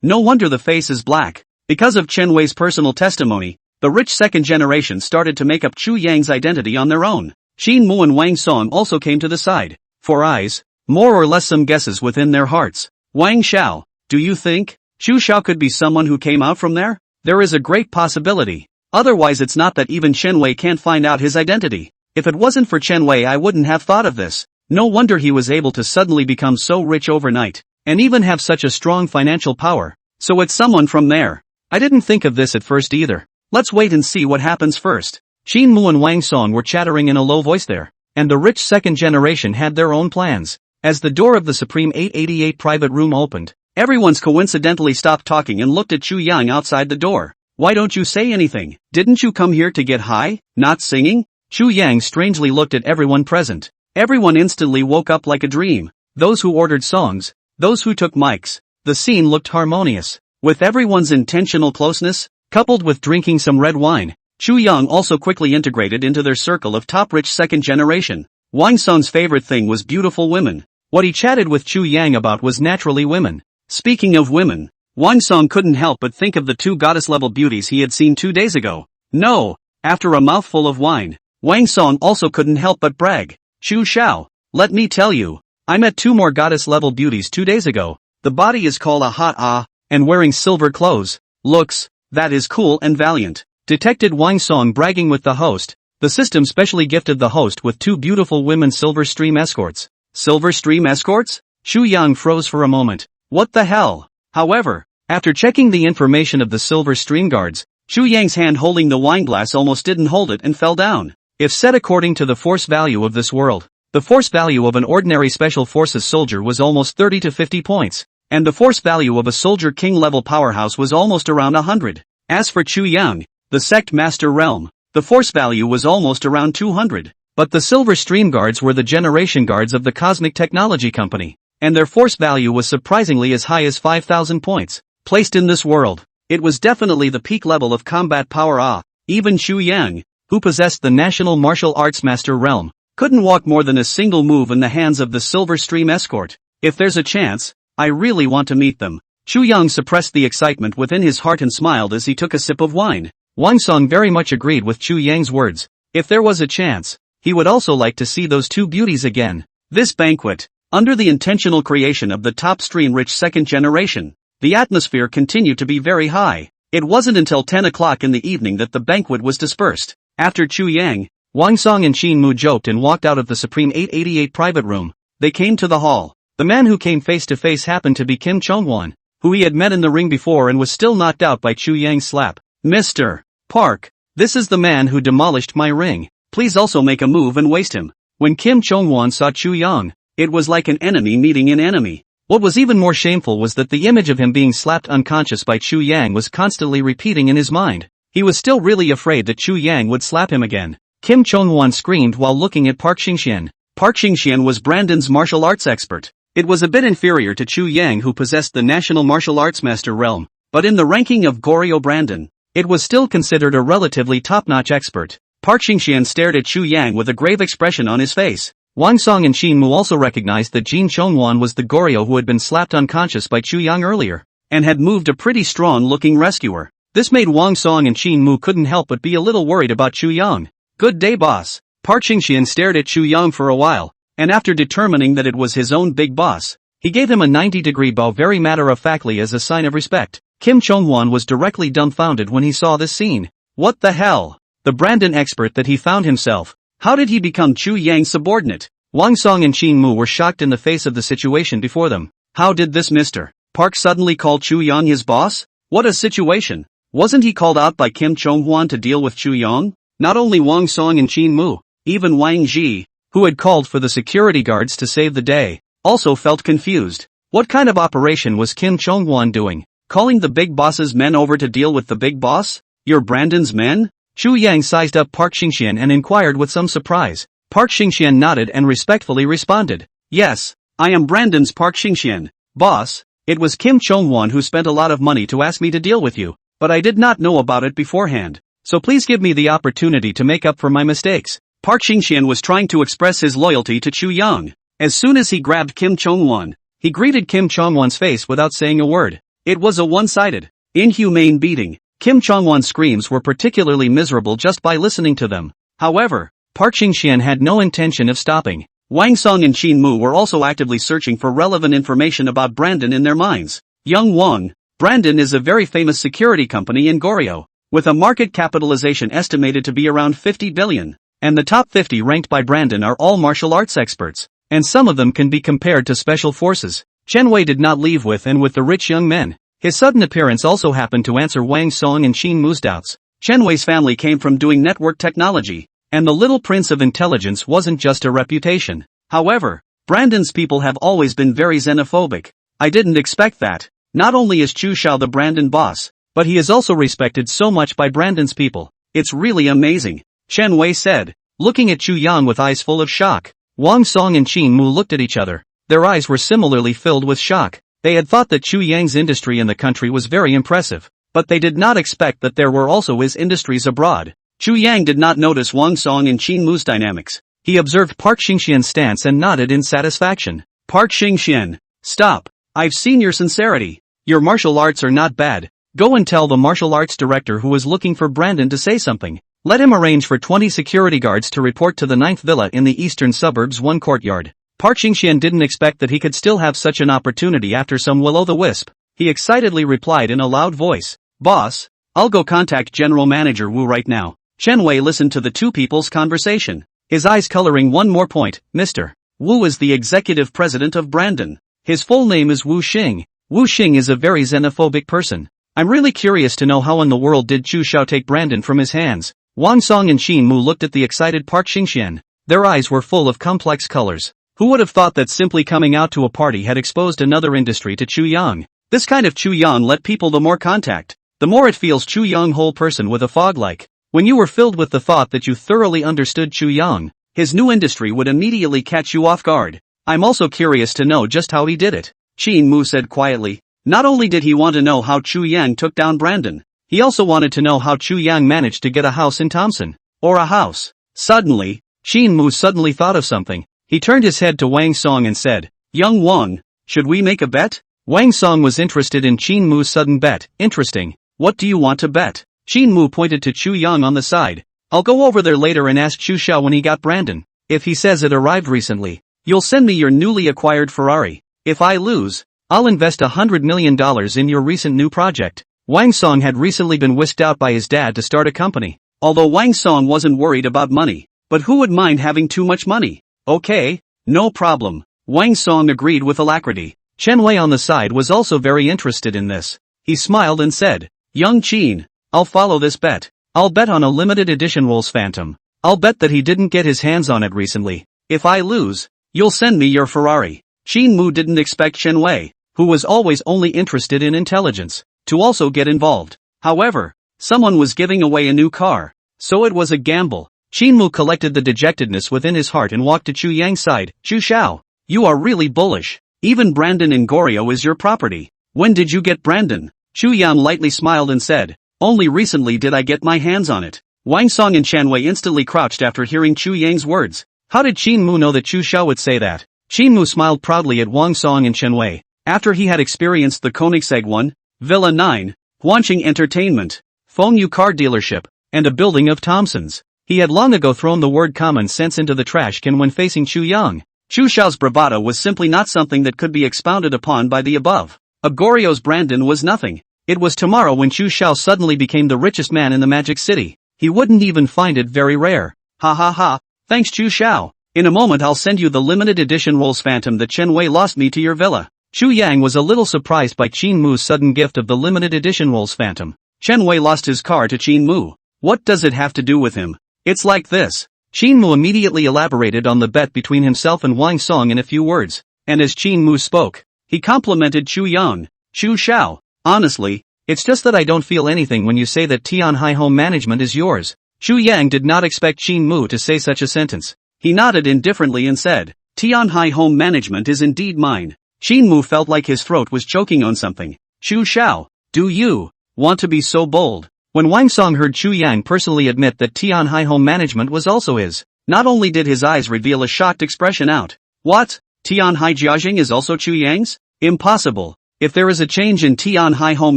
No wonder the face is black. Because of Chen Wei's personal testimony, the rich second generation started to make up Chu Yang's identity on their own. Qin Mu and Wang Song also came to the side. For eyes, more or less some guesses within their hearts. Wang Xiao, do you think Chu Xiao could be someone who came out from there? There is a great possibility. Otherwise it's not that even Chen Wei can't find out his identity. If it wasn't for Chen Wei I wouldn't have thought of this. No wonder he was able to suddenly become so rich overnight, and even have such a strong financial power. So it's someone from there. I didn't think of this at first either. Let's wait and see what happens first. Qin Mu and Wang Song were chattering in a low voice there, and the rich second generation had their own plans. As the door of the Supreme 888 private room opened, everyone's coincidentally stopped talking and looked at Chu Yang outside the door. Why don't you say anything? Didn't you come here to get high, not singing? Chu Yang strangely looked at everyone present. Everyone instantly woke up like a dream. Those who ordered songs, those who took mics. The scene looked harmonious. With everyone's intentional closeness, coupled with drinking some red wine, Chu Yang also quickly integrated into their circle of top rich second generation. Wang Song's favorite thing was beautiful women. What he chatted with Chu Yang about was naturally women. Speaking of women, Wang Song couldn't help but think of the two goddess-level beauties he had seen 2 days ago. No! After a mouthful of wine, Wang Song also couldn't help but brag. Chu Xiao, let me tell you, I met 2 more goddess-level beauties 2 days ago. The body is called a hot and wearing silver clothes. Looks, that is cool and valiant. Detected Wang Song bragging with the host. The system specially gifted the host with 2 beautiful women Silver Stream escorts. Silver Stream escorts? Xu Yang froze for a moment. What the hell? However, after checking the information of the Silver Stream guards, Xu Yang's hand holding the wine glass almost didn't hold it and fell down. If set according to the force value of this world, the force value of an ordinary special forces soldier was almost 30 to 50 points, and the force value of a soldier king level powerhouse was almost around 100. As for Xu Yang, the sect master realm, the force value was almost around 200. But the Silver Stream guards were the generation guards of the Cosmic Technology Company, and their force value was surprisingly as high as 5,000 points. Placed in this world, it was definitely the peak level of combat power. Even Xu Yang, who possessed the National Martial Arts Master realm, couldn't walk more than a single move in the hands of the Silver Stream escort. If there's a chance, I really want to meet them. Xu Yang suppressed the excitement within his heart and smiled as he took a sip of wine. Wang Song very much agreed with Xu Yang's words. If there was a chance, he would also like to see those 2 beauties again. This banquet, under the intentional creation of the top stream-rich second generation, the atmosphere continued to be very high. It wasn't until 10 o'clock in the evening that the banquet was dispersed. After Chu Yang, Wang Song and Qin Mu joked and walked out of the Supreme 888 private room. They came to the hall. The man who came face to face happened to be Kim Chongwon, who he had met in the ring before and was still knocked out by Chu Yang's slap. Mr. Park, this is the man who demolished my ring. Please also make a move and waste him. When Kim Chongwon saw Chu Yang, it was like an enemy meeting an enemy. What was even more shameful was that the image of him being slapped unconscious by Chu Yang was constantly repeating in his mind. He was still really afraid that Chu Yang would slap him again. Kim Chongwon screamed while looking at Park Xingxian. Park Xingxian was Brandon's martial arts expert. It was a bit inferior to Chu Yang, who possessed the National Martial Arts Master realm, but in the ranking of Goryo Brandon, it was still considered a relatively top-notch expert. Park Xingxian stared at Chu Yang with a grave expression on his face. Wang Song and Qin Mu also recognized that Jin Chongwan was the Goryo who had been slapped unconscious by Chu Yang earlier, and had moved a pretty strong-looking rescuer. This made Wang Song and Qin Mu couldn't help but be a little worried about Chu Yang. Good day, boss. Park Xingxian stared at Chu Yang for a while, and after determining that it was his own big boss, he gave him a 90-degree bow very matter-of-factly as a sign of respect. Kim Chongwan was directly dumbfounded when he saw this scene. What the hell? The Brandon expert that he found himself. How did he become Chu Yang's subordinate? Wang Song and Qin Mu were shocked in the face of the situation before them. How did this Mr. Park suddenly call Chu Yang his boss? What a situation. Wasn't he called out by Kim Chongwan to deal with Chu Yang? Not only Wang Song and Qin Mu, even Wang Ji, who had called for the security guards to save the day, also felt confused. What kind of operation was Kim Chongwan doing? Calling the big boss's men over to deal with the big boss? You're Brandon's men? Chu Yang sized up Park Xingxian and inquired with some surprise. Park Xingxian nodded and respectfully responded. Yes, I am Brandon's Park Xingxian. Boss, it was Kim Chongwan who spent a lot of money to ask me to deal with you, but I did not know about it beforehand. So please give me the opportunity to make up for my mistakes. Park Xingxian was trying to express his loyalty to Chu Yang. As soon as he grabbed Kim Chongwan, he greeted Kim Chongwan's face without saying a word. It was a one-sided, inhumane beating. Kim Chongwan's screams were particularly miserable just by listening to them. However, Park Xingxian had no intention of stopping. Wang Song and Qin Mu were also actively searching for relevant information about Brandon in their minds. Young Wang, Brandon is a very famous security company in Goryo, with a market capitalization estimated to be around 50 billion. And the top 50 ranked by Brandon are all martial arts experts, and some of them can be compared to special forces. Chen Wei did not leave with the rich young men. His sudden appearance also happened to answer Wang Song and Qin Mu's doubts. Chen Wei's family came from doing network technology, and the little prince of intelligence wasn't just a reputation. However, Brandon's people have always been very xenophobic. I didn't expect that. Not only is Chu Xiao the Brandon boss, but he is also respected so much by Brandon's people. It's really amazing, Chen Wei said, looking at Chu Yang with eyes full of shock. Wang Song and Qin Mu looked at each other. Their eyes were similarly filled with shock. They had thought that Chu Yang's industry in the country was very impressive, but they did not expect that there were also his industries abroad. Chu Yang did not notice Wang Song and Qin Mu's dynamics. He observed Park Xingxian's stance and nodded in satisfaction. Park Xingxian, stop. I've seen your sincerity. Your martial arts are not bad. Go and tell the martial arts director who is looking for Brandon to say something. Let him arrange for 20 security guards to report to the 9th villa in the eastern suburbs 1 courtyard. Park Xingxian didn't expect that he could still have such an opportunity after some will-o'-the-wisp. He excitedly replied in a loud voice, "Boss, I'll go contact General Manager Wu right now." Chen Wei listened to the two people's conversation, his eyes coloring one more point. Mr. Wu is the executive president of Brandon. His full name is Wu Xing. Wu Xing is a very xenophobic person. I'm really curious to know how in the world did Chu Xiao take Brandon from his hands. Wang Song and Qin Mu looked at the excited Park Xingxian. Their eyes were full of complex colors. Who would have thought that simply coming out to a party had exposed another industry to Chu Yang? This kind of Chu Yang let people the more contact, the more it feels Chu Yang whole person with a fog-like. When you were filled with the thought that you thoroughly understood Chu Yang, his new industry would immediately catch you off guard. I'm also curious to know just how he did it. Qin Mu said quietly. Not only did he want to know how Chu Yang took down Brandon, he also wanted to know how Chu Yang managed to get a house in Tomson. Or a house. Suddenly, Qin Mu suddenly thought of something. He turned his head to Wang Song and said, "Young Wang, should we make a bet?" Wang Song was interested in Qin Mu's sudden bet. Interesting. What do you want to bet? Qin Mu pointed to Chu Yang on the side. I'll go over there later and ask Chu Xiao when he got Brandon. If he says it arrived recently, you'll send me your newly acquired Ferrari. If I lose, I'll invest $100 million in your recent new project. Wang Song had recently been whisked out by his dad to start a company. Although Wang Song wasn't worried about money, but who would mind having too much money? Okay, no problem. Wang Song agreed with alacrity. Chen Wei on the side was also very interested in this. He smiled and said, "Young Qin, I'll follow this bet. I'll bet on a limited edition Rolls Phantom. I'll bet that he didn't get his hands on it recently. If I lose, you'll send me your Ferrari." Qin Mu didn't expect Chen Wei, who was always only interested in intelligence, to also get involved. However, someone was giving away a new car, so it was a gamble. Qin Mu collected the dejectedness within his heart and walked to Chu Yang's side. "Chu Xiao, you are really bullish. Even Brandon in Goryeo is your property. When did you get Brandon?" Chu Yang lightly smiled and said, "Only recently did I get my hands on it." Wang Song and Chen Wei instantly crouched after hearing Chu Yang's words. How did Qin Mu know that Chu Xiao would say that? Qin Mu smiled proudly at Wang Song and Chen Wei. After he had experienced the Koenigsegg 1, Villa 9, Huanqing Entertainment, Fengyu car dealership, and a building of Tomson's, he had long ago thrown the word common sense into the trash can when facing Chu Yang. Chu Xiao's bravado was simply not something that could be expounded upon by the above. Goryeo's Brandon was nothing. It was tomorrow when Chu Xiao suddenly became the richest man in the Magic City. He wouldn't even find it very rare. Ha ha ha, thanks Chu Xiao. In a moment I'll send you the limited edition Rolls Phantom that Chen Wei lost me to your villa. Chu Yang was a little surprised by Qin Mu's sudden gift of the limited edition Rolls Phantom. Chen Wei lost his car to Qin Mu. What does it have to do with him? It's like this. Qin Mu immediately elaborated on the bet between himself and Wang Song in a few words, and as Qin Mu spoke, he complimented Chu Yang. "Chu Xiao, honestly, it's just that I don't feel anything when you say that Tianhai Home Management is yours." Chu Yang did not expect Qin Mu to say such a sentence. He nodded indifferently and said, "Tianhai Home Management is indeed mine." Qin Mu felt like his throat was choking on something. "Chu Xiao, do you want to be so bold?" When Wang Song heard Chu Yang personally admit that Tianhai Home Management was also his, not only did his eyes reveal a shocked expression out. "What? Tianhai Jiajing is also Chu Yang's? Impossible. If there is a change in Tianhai Home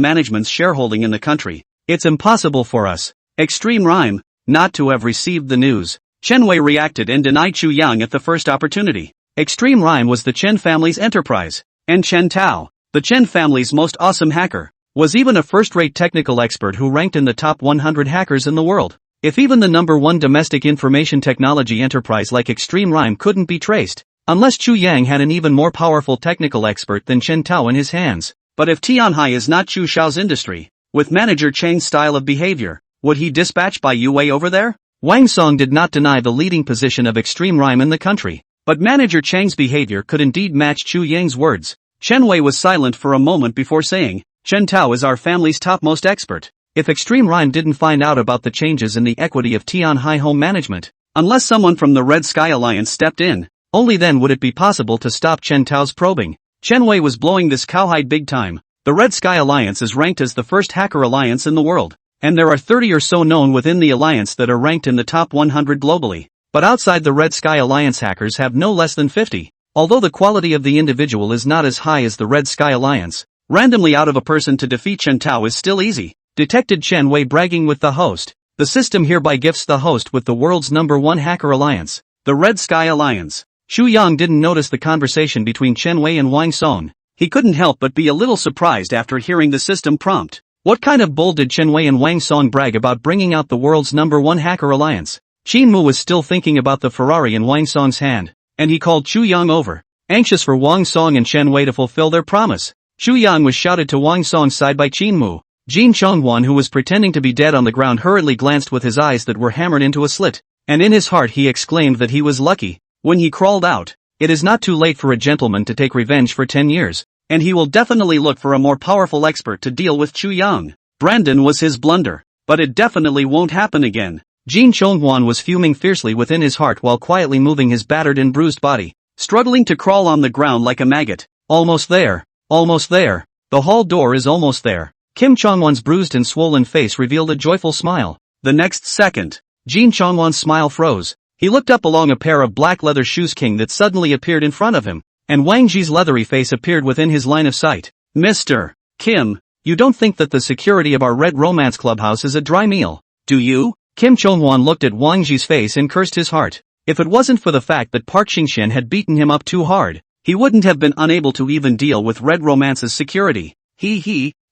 Management's shareholding in the country, it's impossible for us, Extreme Rhyme, not to have received the news." Chen Wei reacted and denied Chu Yang at the first opportunity. Extreme Rhyme was the Chen family's enterprise, and Chen Tao, the Chen family's most awesome hacker, was even a first-rate technical expert who ranked in the top 100 hackers in the world. If even the #1 domestic information technology enterprise like Extreme Rhyme couldn't be traced, unless Chu Yang had an even more powerful technical expert than Chen Tao in his hands. But if Tianhai is not Chu Xiao's industry, with manager Cheng's style of behavior, would he dispatch by Yu Wei over there? Wang Song did not deny the leading position of Extreme Rhyme in the country, but manager Cheng's behavior could indeed match Chu Yang's words. Chen Wei was silent for a moment before saying, "Chen Tao is our family's topmost expert. If Extreme Rhyme didn't find out about the changes in the equity of Tianhai Home Management, unless someone from the Red Sky Alliance stepped in, only then would it be possible to stop Chen Tao's probing." Chen Wei was blowing this cowhide big time. The Red Sky Alliance is ranked as the first hacker alliance in the world, and there are 30 or so known within the alliance that are ranked in the top 100 globally. But outside the Red Sky Alliance hackers have no less than 50. Although the quality of the individual is not as high as the Red Sky Alliance, randomly out of a person to defeat Chen Tao is still easy, detected Chen Wei bragging with the host. The system hereby gifts the host with the world's #1 hacker alliance, the Red Sky Alliance. Xu Yang didn't notice the conversation between Chen Wei and Wang Song. He couldn't help but be a little surprised after hearing the system prompt. What kind of bull did Chen Wei and Wang Song brag about bringing out the world's #1 hacker alliance? Qin Mu was still thinking about the Ferrari in Wang Song's hand, and he called Xu Yang over, anxious for Wang Song and Chen Wei to fulfill their promise. Xu Yang was shouted to Wang Song's side by Qin Mu. Jin Chongwan, who was pretending to be dead on the ground, hurriedly glanced with his eyes that were hammered into a slit, and in his heart he exclaimed that he was lucky. When he crawled out, it is not too late for a gentleman to take revenge for 10 years, and he will definitely look for a more powerful expert to deal with Xu Yang. Brandon was his blunder, but it definitely won't happen again. Jin Chongwan was fuming fiercely within his heart while quietly moving his battered and bruised body, struggling to crawl on the ground like a maggot. Almost there. Almost there. The hall door is almost there. Kim Chongwan's bruised and swollen face revealed a joyful smile. The next second, Jin Chongwan's smile froze. He looked up along a pair of black leather shoes king that suddenly appeared in front of him, and Wang Ji's leathery face appeared within his line of sight. Mr. Kim, you don't think that the security of our Red Romance Clubhouse is a dry meal, do you? Kim Chongwan looked at Wang Ji's face and cursed his heart. If it wasn't for the fact that Park Xingshen had beaten him up too hard, he wouldn't have been unable to even deal with Red Romance's security.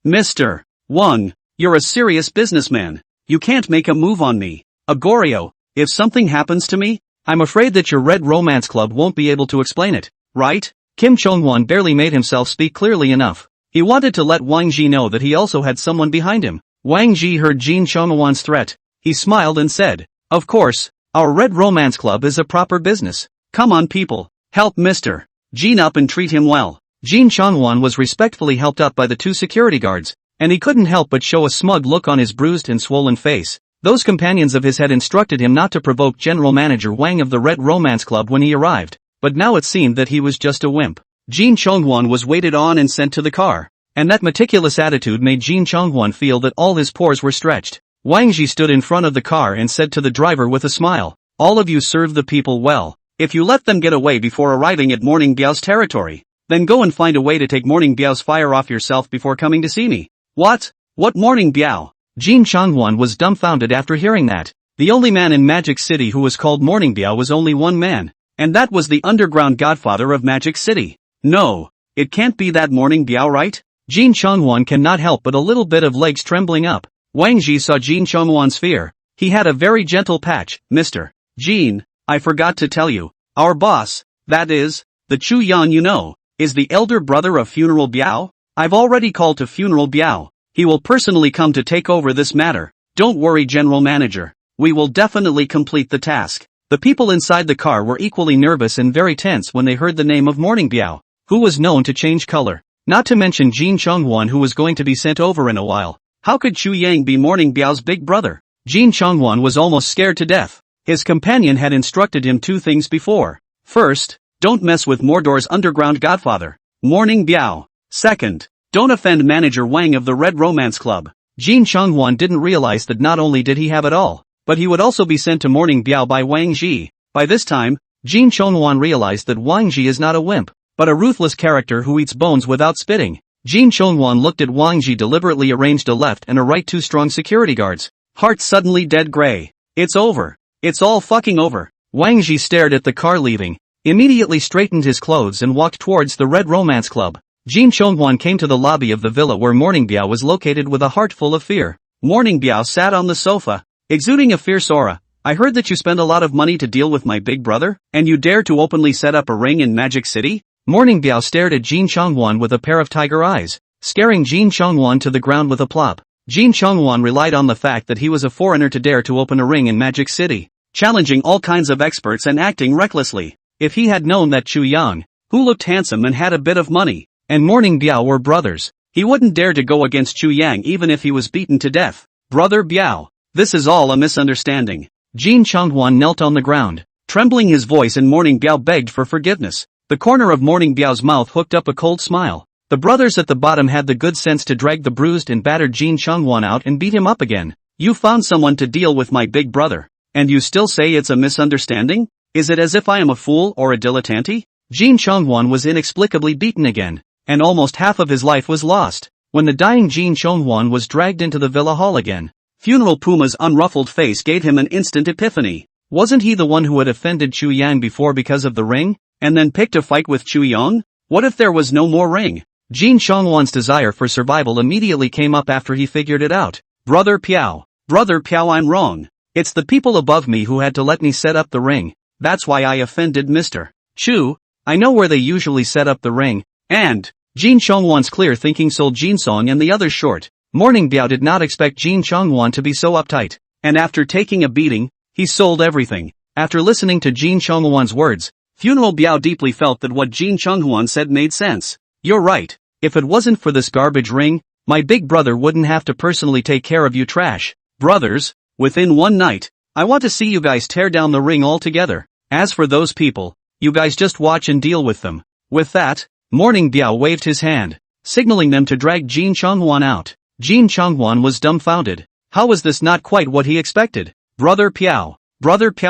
Mr. Wang, you're a serious businessman. You can't make a move on me. Agorio, if something happens to me, I'm afraid that your Red Romance Club won't be able to explain it, right? Kim Chongwan barely made himself speak clearly enough. He wanted to let Wang Ji know that he also had someone behind him. Wang Ji heard Jin Chongwan's threat. He smiled and said, of course, our Red Romance Club is a proper business. Come on people, help Mr. Jin up and treat him well. Jin Chongwan was respectfully helped up by the two security guards, and he couldn't help but show a smug look on his bruised and swollen face. Those companions of his had instructed him not to provoke General Manager Wang of the Red Romance Club when he arrived, but now it seemed that he was just a wimp. Jin Chongwan was waited on and sent to the car, and that meticulous attitude made Jin Chongwan feel that all his pores were stretched. Wang Ji stood in front of the car and said to the driver with a smile, all of you serve the people well. If you let them get away before arriving at Morning Biao's territory, then go and find a way to take Morning Biao's fire off yourself before coming to see me. What? What Morning Biao? Jin Chongwan was dumbfounded after hearing that. The only man in Magic City who was called Morning Biao was only one man, and that was the underground godfather of Magic City. No, it can't be that Morning Biao, right? Jin Chongwan cannot help but a little bit of legs trembling up. Wang Ji saw Jin Chongwan's fear. He had a very gentle patch. Mr. Jin, I forgot to tell you, our boss, that is, the Chu Yan you know, is the elder brother of Funeral Biao. I've already called to Funeral Biao. He will personally come to take over this matter. Don't worry, General Manager. We will definitely complete the task. The people inside the car were equally nervous and very tense when they heard the name of Morning Biao, who was known to change color. Not to mention Jin Chongwan, who was going to be sent over in a while. How could Chu Yang be Morning Biao's big brother? Jin Chongwan was almost scared to death. His companion had instructed him two things before. First, don't mess with Mordor's underground godfather, Morning Biao. Second, don't offend Manager Wang of the Red Romance Club. Jin Chongwan didn't realize that not only did he have it all, but he would also be sent to Morning Biao by Wang Ji. By this time, Jin Chongwan realized that Wang Ji is not a wimp, but a ruthless character who eats bones without spitting. Jin Chongwan looked at Wang Ji deliberately arranged a left and a right two strong security guards. Heart suddenly dead gray. It's over. It's all fucking over. Wang Ji stared at the car leaving, immediately straightened his clothes and walked towards the Red Romance Club. Jin Chongwan came to the lobby of the villa where Morning Biao was located with a heart full of fear. Morning Biao sat on the sofa, exuding a fierce aura. I heard that you spend a lot of money to deal with my big brother, and you dare to openly set up a ring in Magic City? Morning Biao stared at Jin Chongwan with a pair of tiger eyes, scaring Jin Chongwan to the ground with a plop. Jin Chongwan relied on the fact that he was a foreigner to dare to open a ring in Magic City, challenging all kinds of experts and acting recklessly. If he had known that Chu Yang, who looked handsome and had a bit of money, and Morning Biao were brothers, he wouldn't dare to go against Chu Yang even if he was beaten to death. Brother Biao, this is all a misunderstanding. Jin Chongwan knelt on the ground, trembling his voice, and Morning Biao begged for forgiveness. The corner of Morning Biao's mouth hooked up a cold smile. The brothers at the bottom had the good sense to drag the bruised and battered Jin Chongwan out and beat him up again. You found someone to deal with my big brother, and you still say it's a misunderstanding? Is it as if I am a fool or a dilettante? Jin Chongwan was inexplicably beaten again, and almost half of his life was lost. When the dying Jin Chonghuan was dragged into the villa hall again, Funeral Puma's unruffled face gave him an instant epiphany. Wasn't he the one who had offended Chu Yang before because of the ring, and then picked a fight with Chu Yong? What if there was no more ring? Jin Chonghuan's desire for survival immediately came up after he figured it out. Brother Piao, I'm wrong. It's the people above me who had to let me set up the ring. That's why I offended Mr. Chu. I know where they usually set up the ring, and Jin Chonghuan's clear thinking sold Jinsong and the others short. Morning Biao did not expect Jin Chonghuan to be so uptight, and after taking a beating, he sold everything. After listening to Jin Chonghuan's words, Funeral Biao deeply felt that what Jin Chonghuan said made sense. You're right. If it wasn't for this garbage ring, my big brother wouldn't have to personally take care of you trash brothers. Within one night, I want to see you guys tear down the ring altogether. As for those people, you guys just watch and deal with them. With that, Morning Biao waved his hand, signaling them to drag Jin Chonghuan out. Jin Chonghuan was dumbfounded. How was this not quite what he expected? Brother Piao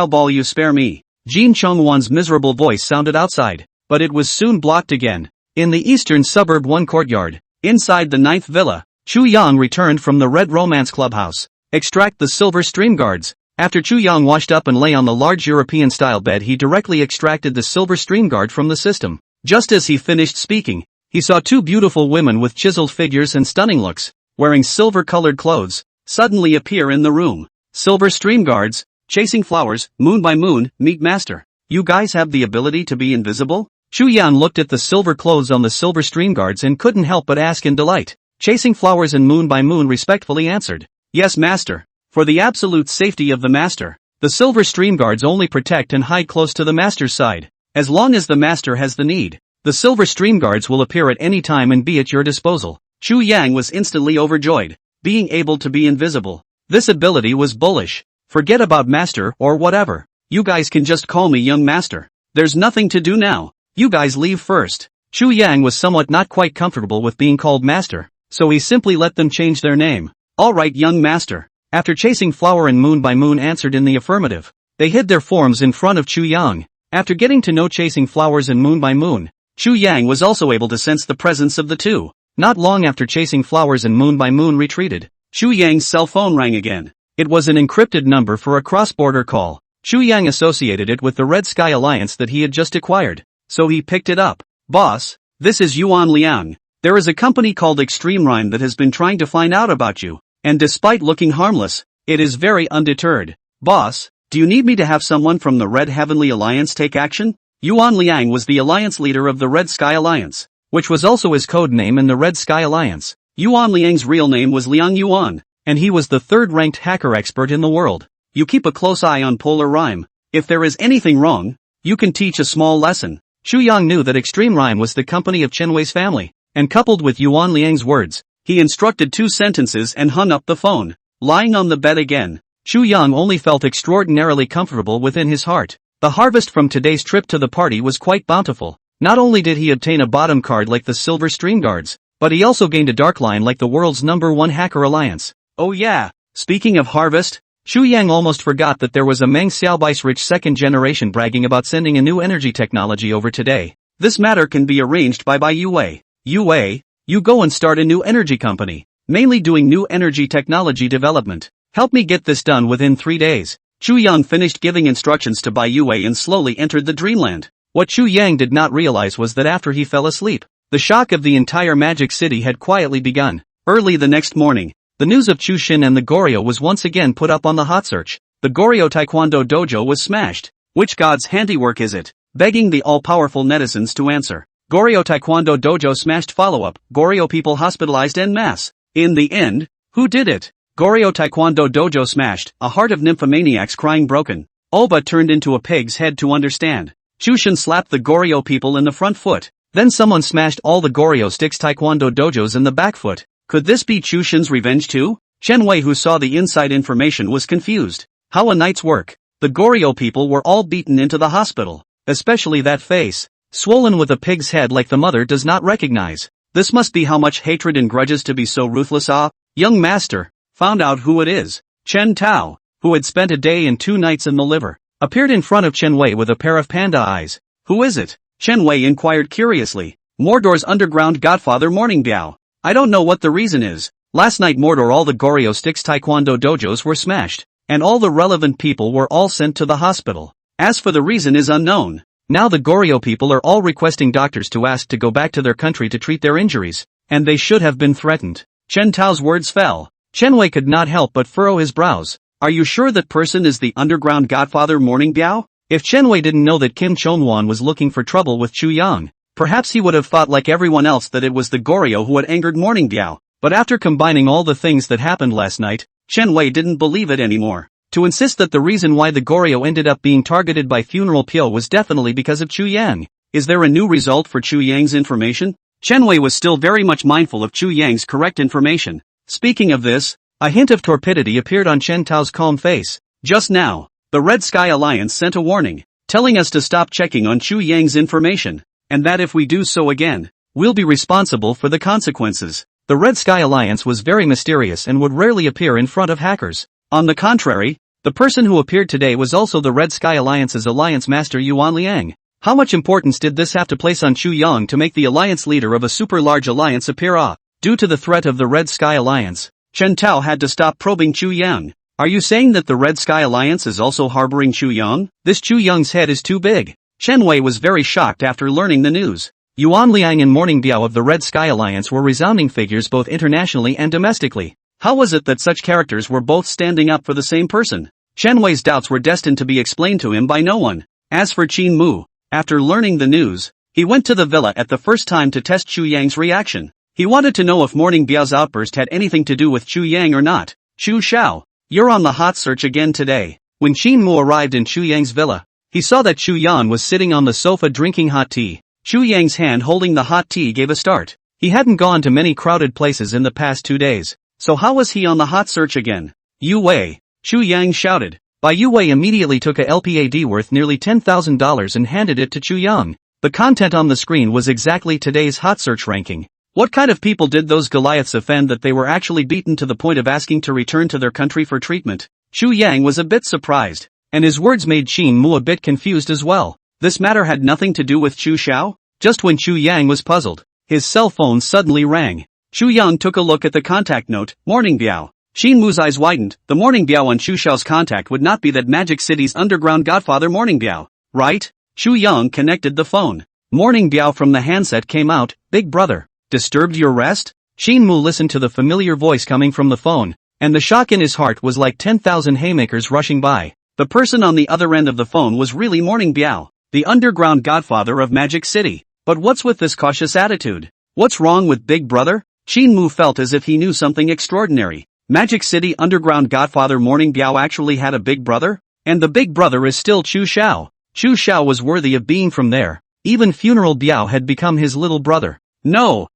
Ball, you spare me. Jin Chonghuan's miserable voice sounded outside, but it was soon blocked again. In the eastern suburb 1 courtyard, inside the 9th villa, Chu Yang returned from the Red Romance Clubhouse. Extract the silver stream guards. After Chu Yang washed up and lay on the large European-style bed, he directly extracted the silver stream guard from the system. Just as he finished speaking, he saw 2 beautiful women with chiseled figures and stunning looks, wearing silver-colored clothes, suddenly appear in the room. Silver stream guards, chasing flowers, moon by moon, meet master. You guys have the ability to be invisible? Chu Yan looked at the silver clothes on the silver stream guards and couldn't help but ask in delight. Chasing flowers and moon by moon respectfully answered, yes master. For the absolute safety of the master, the silver stream guards only protect and hide close to the master's side. As long as the master has the need, the silver stream guards will appear at any time and be at your disposal. Chu Yang was instantly overjoyed, being able to be invisible. This ability was bullish. Forget about master or whatever. You guys can just call me young master. There's nothing to do now. You guys leave first. Chu Yang was somewhat not quite comfortable with being called master, so he simply let them change their name. Alright young master. After chasing flower and moon by moon answered in the affirmative, they hid their forms in front of Chu Yang. After getting to know chasing flowers and moon by moon, Chu Yang was also able to sense the presence of the two. Not long after chasing flowers and moon by moon retreated, Chu Yang's cell phone rang again. It was an encrypted number for a cross-border call. Chu Yang associated it with the Red Sky Alliance that he had just acquired, so he picked it up. Boss, this is Yuan Liang. There is a company called Extreme Rhyme that has been trying to find out about you, and despite looking harmless, it is very undeterred. Boss, do you need me to have someone from the Red Heavenly Alliance take action? Yuan Liang was the alliance leader of the Red Sky Alliance, which was also his code name in the Red Sky Alliance. Yuan Liang's real name was Liang Yuan, and he was the third-ranked hacker expert in the world. You keep a close eye on Polar Rhyme. If there is anything wrong, you can teach a small lesson. Chu Yang knew that Extreme Rhyme was the company of Chen Wei's family, and coupled with Yuan Liang's words, he instructed 2 sentences and hung up the phone. Lying on the bed again, Chu Yang only felt extraordinarily comfortable within his heart. The harvest from today's trip to the party was quite bountiful. Not only did he obtain a bottom card like the Silver Stream Guards, but he also gained a dark line like the world's #1 hacker alliance. Oh yeah, speaking of harvest, Chu Yang almost forgot that there was a Meng Xiaobai's rich second generation bragging about sending a new energy technology over today. This matter can be arranged by Bai Yue. Yue, you go and start a new energy company, mainly doing new energy technology development. Help me get this done within 3 days. Chu Yang finished giving instructions to Bai Yue and slowly entered the dreamland. What Chu Yang did not realize was that after he fell asleep, the shock of the entire magic city had quietly begun. Early the next morning, the news of Chu Xin and the Goryo was once again put up on the hot search. The Goryo Taekwondo Dojo was smashed. Which god's handiwork is it? Begging the all-powerful netizens to answer. Goryo Taekwondo Dojo smashed follow-up. Goryo people hospitalized en masse. In the end, who did it? Goryo Taekwondo Dojo smashed. A heart of nymphomaniacs crying broken. Oba turned into a pig's head to understand. Chu Xin slapped the Goryo people in the front foot. Then someone smashed all the Goryo sticks Taekwondo dojos in the back foot. Could this be Chu Xin's revenge too? Chen Wei, who saw the inside information, was confused. How a night's work. The Goryo people were all beaten into the hospital. Especially that face, swollen with a pig's head like the mother does not recognize. This must be how much hatred and grudges to be so ruthless. Ah, young master, found out who it is. Chen Tao, who had spent a day and 2 nights in the liver, appeared in front of Chen Wei with a pair of panda eyes. Who is it? Chen Wei inquired curiously. Mordor's underground Godfather morning biao. I don't know what the reason is. Last night Mordor all the Goryo sticks taekwondo dojos were smashed, and all the relevant people were all sent to the hospital. As for the reason is unknown. Now the Goryo people are all requesting doctors to ask to go back to their country to treat their injuries, and they should have been threatened. Chen Tao's words fell. Chen Wei could not help but furrow his brows. Are you sure that person is the underground Godfather morning biao? If Chen Wei didn't know that Kim Chonwan was looking for trouble with Chu Yang, perhaps he would have thought like everyone else that it was the Goryo who had angered morning biao. But after combining all the things that happened last night, Chen Wei didn't believe it anymore. To insist that the reason why the Goryo ended up being targeted by Funeral Pyo was definitely because of Chu Yang. Is there a new result for Chu Yang's information? Chen Wei was still very much mindful of Chu Yang's correct information. Speaking of this, a hint of torpidity appeared on Chen Tao's calm face. Just now, the Red Sky Alliance sent a warning, telling us to stop checking on Chu Yang's information, and that if we do so again, we'll be responsible for the consequences. The Red Sky Alliance was very mysterious and would rarely appear in front of hackers. On the contrary, the person who appeared today was also the Red Sky Alliance's alliance master Yuan Liang. How much importance did this have to place on Chu Yang to make the alliance leader of a super large alliance appear? Due to the threat of the Red Sky Alliance, Chen Tao had to stop probing Chu Yang. Are you saying that the Red Sky Alliance is also harboring Chu Yang? This Chu Yang's head is too big. Chen Wei was very shocked after learning the news. Yuan Liang and Morning Biao of the Red Sky Alliance were resounding figures both internationally and domestically. How was it that such characters were both standing up for the same person? Chen Wei's doubts were destined to be explained to him by no one. As for Qin Mu, after learning the news, he went to the villa at the first time to test Chu Yang's reaction. He wanted to know if Morning Biao's outburst had anything to do with Chu Yang or not. Chu Xiao, you're on the hot search again today. When Qin Mu arrived in Chu Yang's villa, he saw that Chu Yan was sitting on the sofa drinking hot tea. Chu Yang's hand holding the hot tea gave a start. He hadn't gone to many crowded places in the past 2 days. So how was he on the hot search again? Yu Wei, Chu Yang shouted. Yu Wei immediately took a LPAD worth nearly $10,000 and handed it to Chu Yang. The content on the screen was exactly today's hot search ranking. What kind of people did those Goliaths offend that they were actually beaten to the point of asking to return to their country for treatment? Chu Yang was a bit surprised, and his words made Qin Mu a bit confused as well. This matter had nothing to do with Chu Xiao? Just when Chu Yang was puzzled, his cell phone suddenly rang. Chu Yang took a look at the contact note, Morning Biao. Qin Mu's eyes widened. The Morning Biao on Chu Xiao's contact would not be that Magic City's underground Godfather Morning Biao, right? Chu Yang connected the phone. Morning Biao from the handset came out, Big brother, disturbed your rest? Qin Mu listened to the familiar voice coming from the phone, and the shock in his heart was like 10,000 haymakers rushing by. The person on the other end of the phone was really Morning Biao, the underground Godfather of Magic City. But what's with this cautious attitude? What's wrong with Big brother? Qin Mu felt as if he knew something extraordinary. Magic City underground Godfather Morning Biao actually had a big brother? And the big brother is still Chu Xiao. Chu Xiao was worthy of being from there. Even Funeral Biao had become his little brother. No,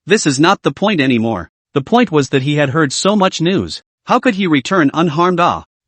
this is not the point anymore. The point was that he had heard so much news. How could he return unharmed?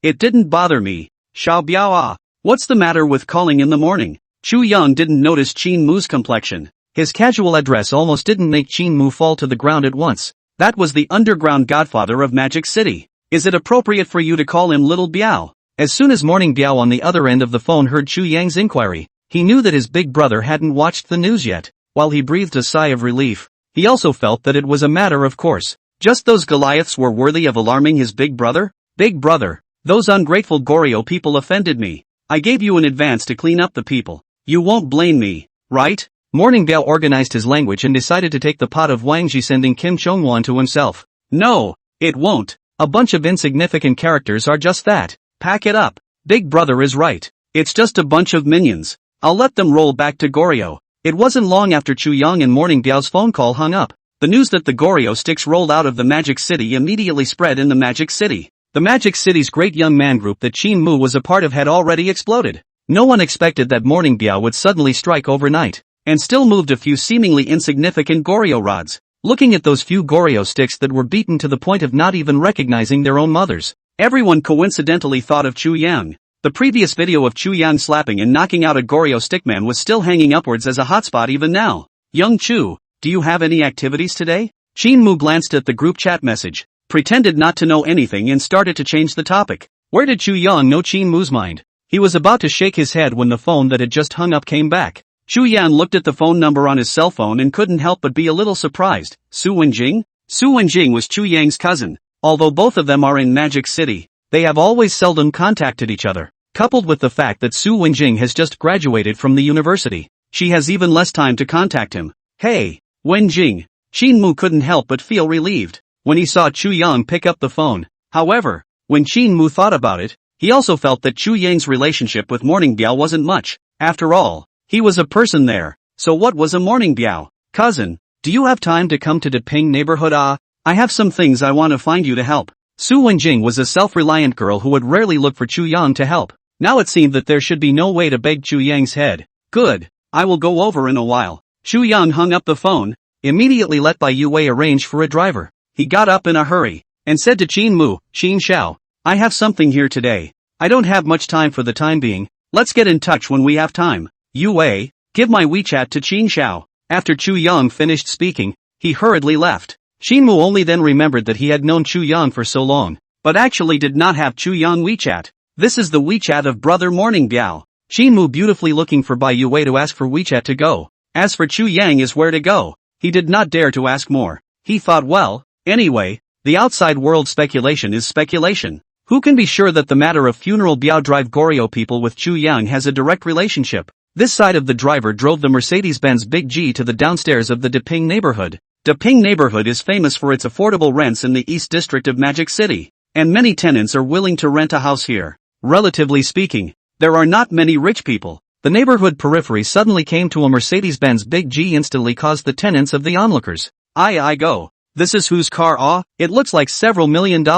It didn't bother me. Xiao Biao what's the matter with calling in the morning? Chu Yang didn't notice Qin Mu's complexion. His casual address almost didn't make Qin Mu fall to the ground at once. That was the underground Godfather of Magic City. Is it appropriate for you to call him Little Biao? As soon as Morning Biao on the other end of the phone heard Chu Yang's inquiry, he knew that his big brother hadn't watched the news yet. While he breathed a sigh of relief, he also felt that it was a matter of course. Just those Goliaths were worthy of alarming his big brother? Big brother, those ungrateful Goryo people offended me. I gave you an advance to clean up the people. You won't blame me, right? Morning Biao organized his language and decided to take the pot of Wangji, sending Kim Chongwan to himself. No, it won't. A bunch of insignificant characters are just that. Pack it up. Big brother is right. It's just a bunch of minions. I'll let them roll back to Goryo. It wasn't long after Chu Yang and Morning Biao's phone call hung up. The news that the Goryo sticks rolled out of the Magic City immediately spread in the Magic City. The Magic City's great young man group that Qin Mu was a part of had already exploded. No one expected that Morning Biao would suddenly strike overnight, and still moved a few seemingly insignificant Goryo rods. Looking at those few Goryo sticks that were beaten to the point of not even recognizing their own mothers, everyone coincidentally thought of Chu Yang. The previous video of Chu Yang slapping and knocking out a Goryo stickman was still hanging upwards as a hotspot even now. Young Chu, do you have any activities today? Qin Mu glanced at the group chat message, pretended not to know anything and started to change the topic. Where did Chu Yang know Qin Mu's mind? He was about to shake his head when the phone that had just hung up came back. Chu Yan looked at the phone number on his cell phone and couldn't help but be a little surprised. Su Wenjing? Su Wenjing was Chu Yang's cousin. Although both of them are in Magic City, they have always seldom contacted each other. Coupled with the fact that Su Wenjing has just graduated from the university, she has even less time to contact him. Hey, Wenjing. Qin Mu couldn't help but feel relieved when he saw Chu Yang pick up the phone. However, when Qin Mu thought about it, he also felt that Chu Yang's relationship with Morning Biao wasn't much. After all, he was a person there, so what was a Morning Biao? Cousin, do you have time to come to Deping neighborhood? I have some things I want to find you to help. Su Wenjing was a self-reliant girl who would rarely look for Chu Yang to help. Now it seemed that there should be no way to beg Chu Yang's head. Good, I will go over in a while. Chu Yang hung up the phone, immediately let Bai Yue arrange for a driver. He got up in a hurry, and said to Qin Mu, Qin Xiao, I have something here today. I don't have much time for the time being. Let's get in touch when we have time. Yue, give my WeChat to Qin Xiao. After Chu Yang finished speaking, he hurriedly left. Qin Mu only then remembered that he had known Chu Yang for so long, but actually did not have Chu Yang WeChat. This is the WeChat of brother Morning Biao. Qin Mu beautifully looking for Bai Yue to ask for WeChat to go. As for Chu Yang is where to go. He did not dare to ask more. He thought, well, anyway, the outside world speculation is speculation. Who can be sure that the matter of funeral Biao Drive Goryeo people with Chu Yang has a direct relationship? This side of the driver drove the Mercedes-Benz Big G to the downstairs of the Deping neighborhood. Deping neighborhood is famous for its affordable rents in the East District of Magic City, and many tenants are willing to rent a house here. Relatively speaking, there are not many rich people. The neighborhood periphery suddenly came to a Mercedes-Benz Big G instantly caused the tenants of the onlookers. I go. This is whose car? It looks like several $1 million.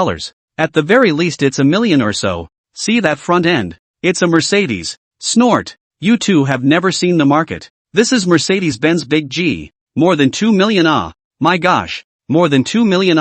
At the very least it's $1 million or so. See that front end? It's a Mercedes. Snort. You two have never seen the market. This is Mercedes-Benz Big G. More than $2 million. My gosh. More than $2 million.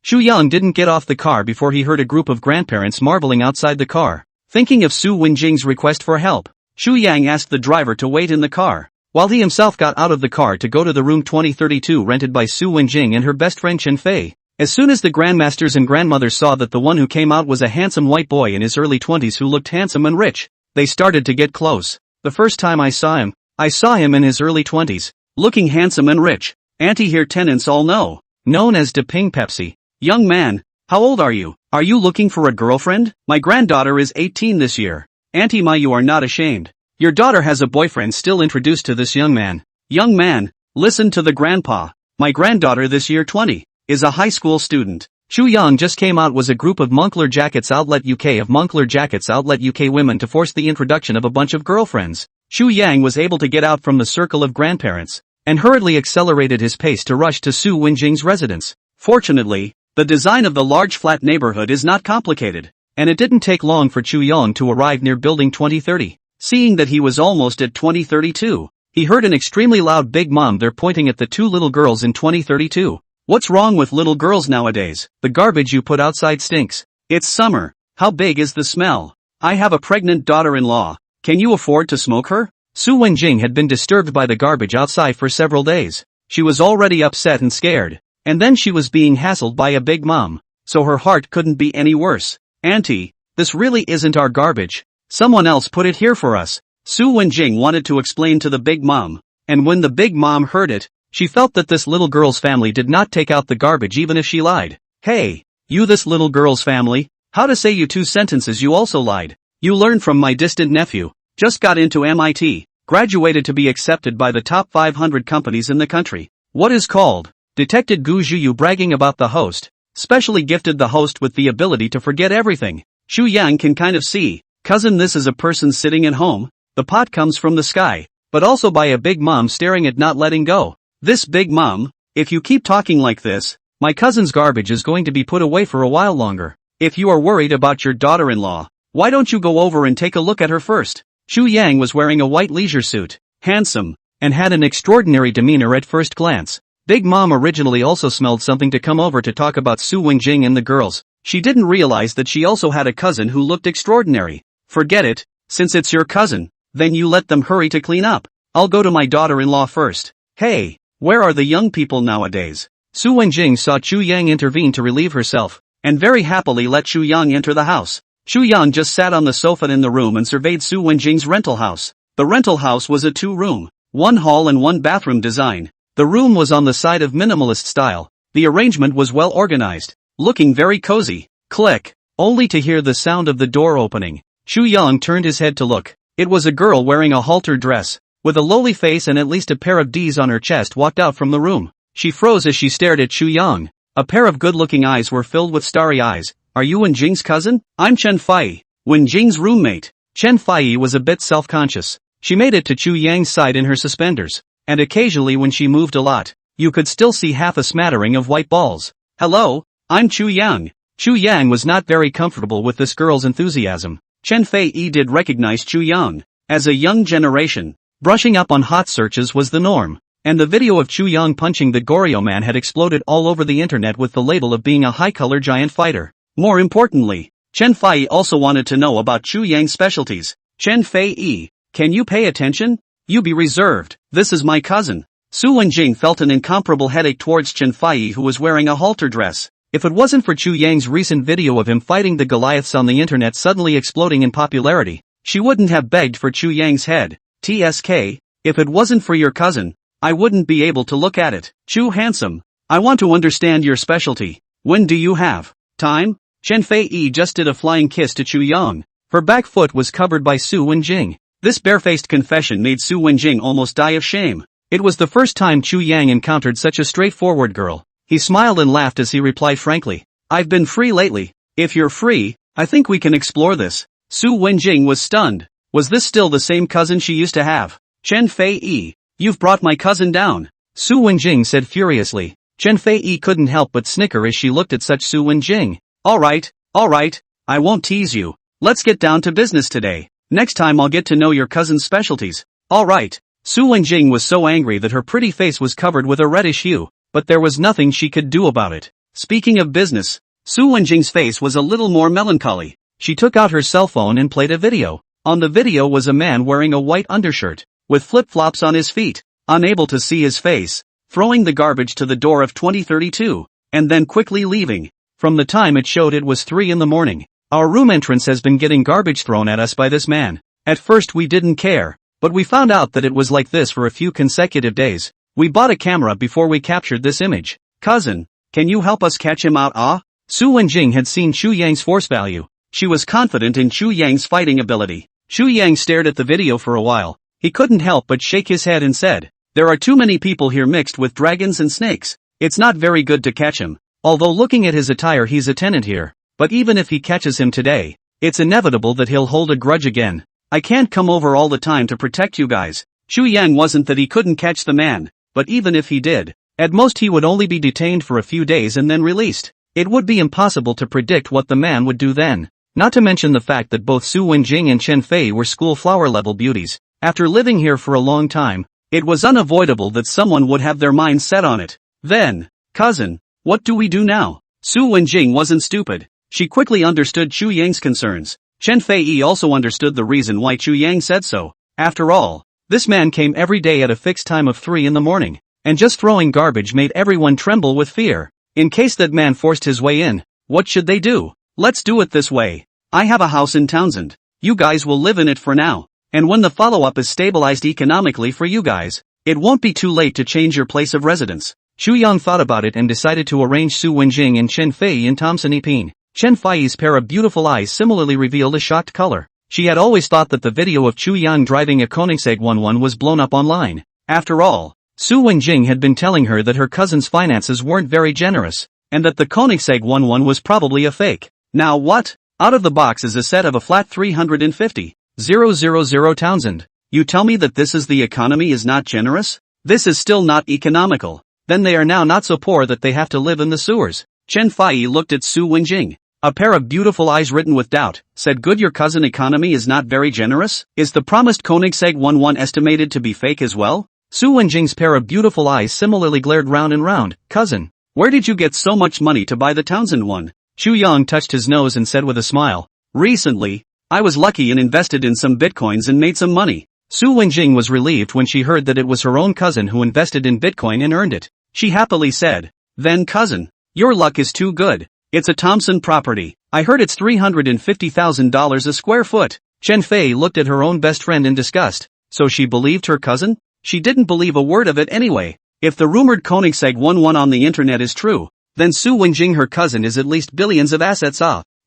Chu Yang didn't get off the car before he heard a group of grandparents marveling outside the car. Thinking of Su Wenjing's request for help, Chu Yang asked the driver to wait in the car, while he himself got out of the car to go to the room 2032 rented by Su Wenjing and her best friend Chen Fei. As soon as the grandmasters and grandmothers saw that the one who came out was a handsome white boy in his early 20s who looked handsome and rich, they started to get close. The first time I saw him in his early 20s, looking handsome and rich. Auntie here tenants all know. Known as Deping Pepsi. Young man, how old are you? Are you looking for a girlfriend? My granddaughter is 18 this year. Auntie Ma, you are not ashamed. Your daughter has a boyfriend. Still introduced to this young man. Young man, listen to the grandpa. My granddaughter this year 20, is a high school student. Chu Yang just came out was a group of Moncler Jackets Outlet UK women to force the introduction of a bunch of girlfriends. Chu Yang was able to get out from the circle of grandparents, and hurriedly accelerated his pace to rush to Su Wenjing's residence. Fortunately, the design of the large flat neighborhood is not complicated, and it didn't take long for Chu Yang to arrive near building 2030. Seeing that he was almost at 2032, he heard an extremely loud Big Mom there pointing at the two little girls in 2032. What's wrong with little girls nowadays? The garbage you put outside stinks. It's summer. How big is the smell? I have a pregnant daughter-in-law. Can you afford to smoke her? Su Wenjing had been disturbed by the garbage outside for several days. She was already upset and scared. And then she was being hassled by a Big Mom, so her heart couldn't be any worse. Auntie, this really isn't our garbage. Someone else put it here for us. Su Wenjing wanted to explain to the Big Mom, and when the Big Mom heard it, she felt that this little girl's family did not take out the garbage even if she lied. Hey, you this little girl's family, how to say you 2 sentences you also lied. You learned from my distant nephew, just got into MIT, graduated to be accepted by the top 500 companies in the country. What is called? Detected Gu Zhuyu bragging about the host, specially gifted the host with the ability to forget everything. Chu Yang can kind of see, cousin, this is a person sitting at home, the pot comes from the sky, but also by a Big Mom staring at not letting go. This Big Mom, if you keep talking like this, my cousin's garbage is going to be put away for a while longer. If you are worried about your daughter-in-law, why don't you go over and take a look at her first? Chu Yang was wearing a white leisure suit, handsome, and had an extraordinary demeanor at first glance. Big Mom originally also smelled something to come over to talk about Su Wenjing and the girls. She didn't realize that she also had a cousin who looked extraordinary. Forget it, since it's your cousin, then you let them hurry to clean up. I'll go to my daughter-in-law first. Hey, where are the young people nowadays? Su Wenjing saw Chu Yang intervene to relieve herself, and very happily let Chu Yang enter the house. Chu Yang just sat on the sofa in the room and surveyed Su Wenjing's rental house. The rental house was a 2-room, one hall and one bathroom design. The room was on the side of minimalist style. The arrangement was well organized, looking very cozy. Click, only to hear the sound of the door opening. Chu Yang turned his head to look. It was a girl wearing a halter dress, with a lowly face and at least a pair of D's on her chest, walked out from the room. She froze as she stared at Chu Yang. A pair of good-looking eyes were filled with starry eyes. Are you Wen Jing's cousin? I'm Chen Fei, Wen Jing's roommate. Chen Fei was a bit self-conscious. She made it to Chu Yang's side in her suspenders, and occasionally when she moved a lot, you could still see half a smattering of white balls. Hello, I'm Chu Yang. Chu Yang was not very comfortable with this girl's enthusiasm. Chen Fei did recognize Chu Yang. As a young generation, brushing up on hot searches was the norm, and the video of Chu Yang punching the Goryeo man had exploded all over the internet with the label of being a high-color giant fighter. More importantly, Chen Fei also wanted to know about Chu Yang's specialties. Chen Fei, can you pay attention? You be reserved, this is my cousin. Su Wenjing felt an incomparable headache towards Chen Fei, who was wearing a halter dress. If it wasn't for Chu Yang's recent video of him fighting the Goliaths on the internet suddenly exploding in popularity, she wouldn't have begged for Chu Yang's head. TSK, if it wasn't for your cousin, I wouldn't be able to look at it. Chu handsome, I want to understand your specialty. When do you have time? Chen Fei just did a flying kiss to Chu Yang. Her back foot was covered by Su Wenjing. This barefaced confession made Su Wenjing almost die of shame. It was the first time Chu Yang encountered such a straightforward girl. He smiled and laughed as he replied frankly, I've been free lately. If you're free, I think we can explore this. Su Wenjing was stunned. Was this still the same cousin she used to have? Chen Fei, you've brought my cousin down. Su Wenjing said furiously. Chen Fei couldn't help but snicker as she looked at such Su Wenjing. Alright, I won't tease you. Let's get down to business today. Next time I'll get to know your cousin's specialties. Alright. Su Wenjing was so angry that her pretty face was covered with a reddish hue, but there was nothing she could do about it. Speaking of business, Su Wenjing's face was a little more melancholy. She took out her cell phone and played a video. On the video was a man wearing a white undershirt, with flip-flops on his feet, unable to see his face, throwing the garbage to the door of 2032, and then quickly leaving. From the time it showed it was 3 in the morning. Our room entrance has been getting garbage thrown at us by this man. At first we didn't care, but we found out that it was like this for a few consecutive days. We bought a camera before we captured this image. Cousin, can you help us catch him out? Su Wenjing had seen Chu Yang's force value. She was confident in Chu Yang's fighting ability. Chu Yang stared at the video for a while. He couldn't help but shake his head and said, there are too many people here mixed with dragons and snakes. It's not very good to catch him. Although looking at his attire he's a tenant here. But even if he catches him today, it's inevitable that he'll hold a grudge again. I can't come over all the time to protect you guys. Chu Yang wasn't that he couldn't catch the man, but even if he did, at most he would only be detained for a few days and then released. It would be impossible to predict what the man would do then. Not to mention the fact that both Su Wenjing and Chen Fei were school flower-level beauties. After living here for a long time, it was unavoidable that someone would have their mind set on it. Then, cousin, what do we do now? Su Wenjing wasn't stupid. She quickly understood Chu Yang's concerns. Chen Fei also understood the reason why Chu Yang said so. After all, this man came every day at a fixed time of 3 in the morning, and just throwing garbage made everyone tremble with fear. In case that man forced his way in, what should they do? Let's do it this way. I have a house in Tomson. You guys will live in it for now, and when the follow-up is stabilized economically for you guys, it won't be too late to change your place of residence. Chu Yang thought about it and decided to arrange Su Wenjing and Chen Fei in Tomson Ipin. Chen Fei's pair of beautiful eyes similarly revealed a shocked color. She had always thought that the video of Chu Yang driving a Koenigsegg 11 was blown up online. After all, Su Wenjing had been telling her that her cousin's finances weren't very generous, and that the Koenigsegg 11 was probably a fake. Now what? Out of the box is a set of a flat 350,000 Townsend. You tell me that this is the economy is not generous? This is still not economical. Then they are now not so poor that they have to live in the sewers. Chen Fei looked at Su Wenjing. A pair of beautiful eyes written with doubt, said good your cousin economy is not very generous? Is the promised Koenigsegg 11 estimated to be fake as well? Su Wenjing's pair of beautiful eyes similarly glared round and round. Cousin, where did you get so much money to buy the Townsend one? Chu Yang touched his nose and said with a smile, recently, I was lucky and invested in some bitcoins and made some money. Su Wenjing was relieved when she heard that it was her own cousin who invested in bitcoin and earned it. She happily said, then cousin, your luck is too good. It's a Tomson property. I heard it's $350,000 a square foot. Chen Fei looked at her own best friend in disgust. So she believed her cousin? She didn't believe a word of it anyway. If the rumored Koenigsegg 1-1 on the internet is true, then Su Wenjing, her cousin, is at least billions of assets.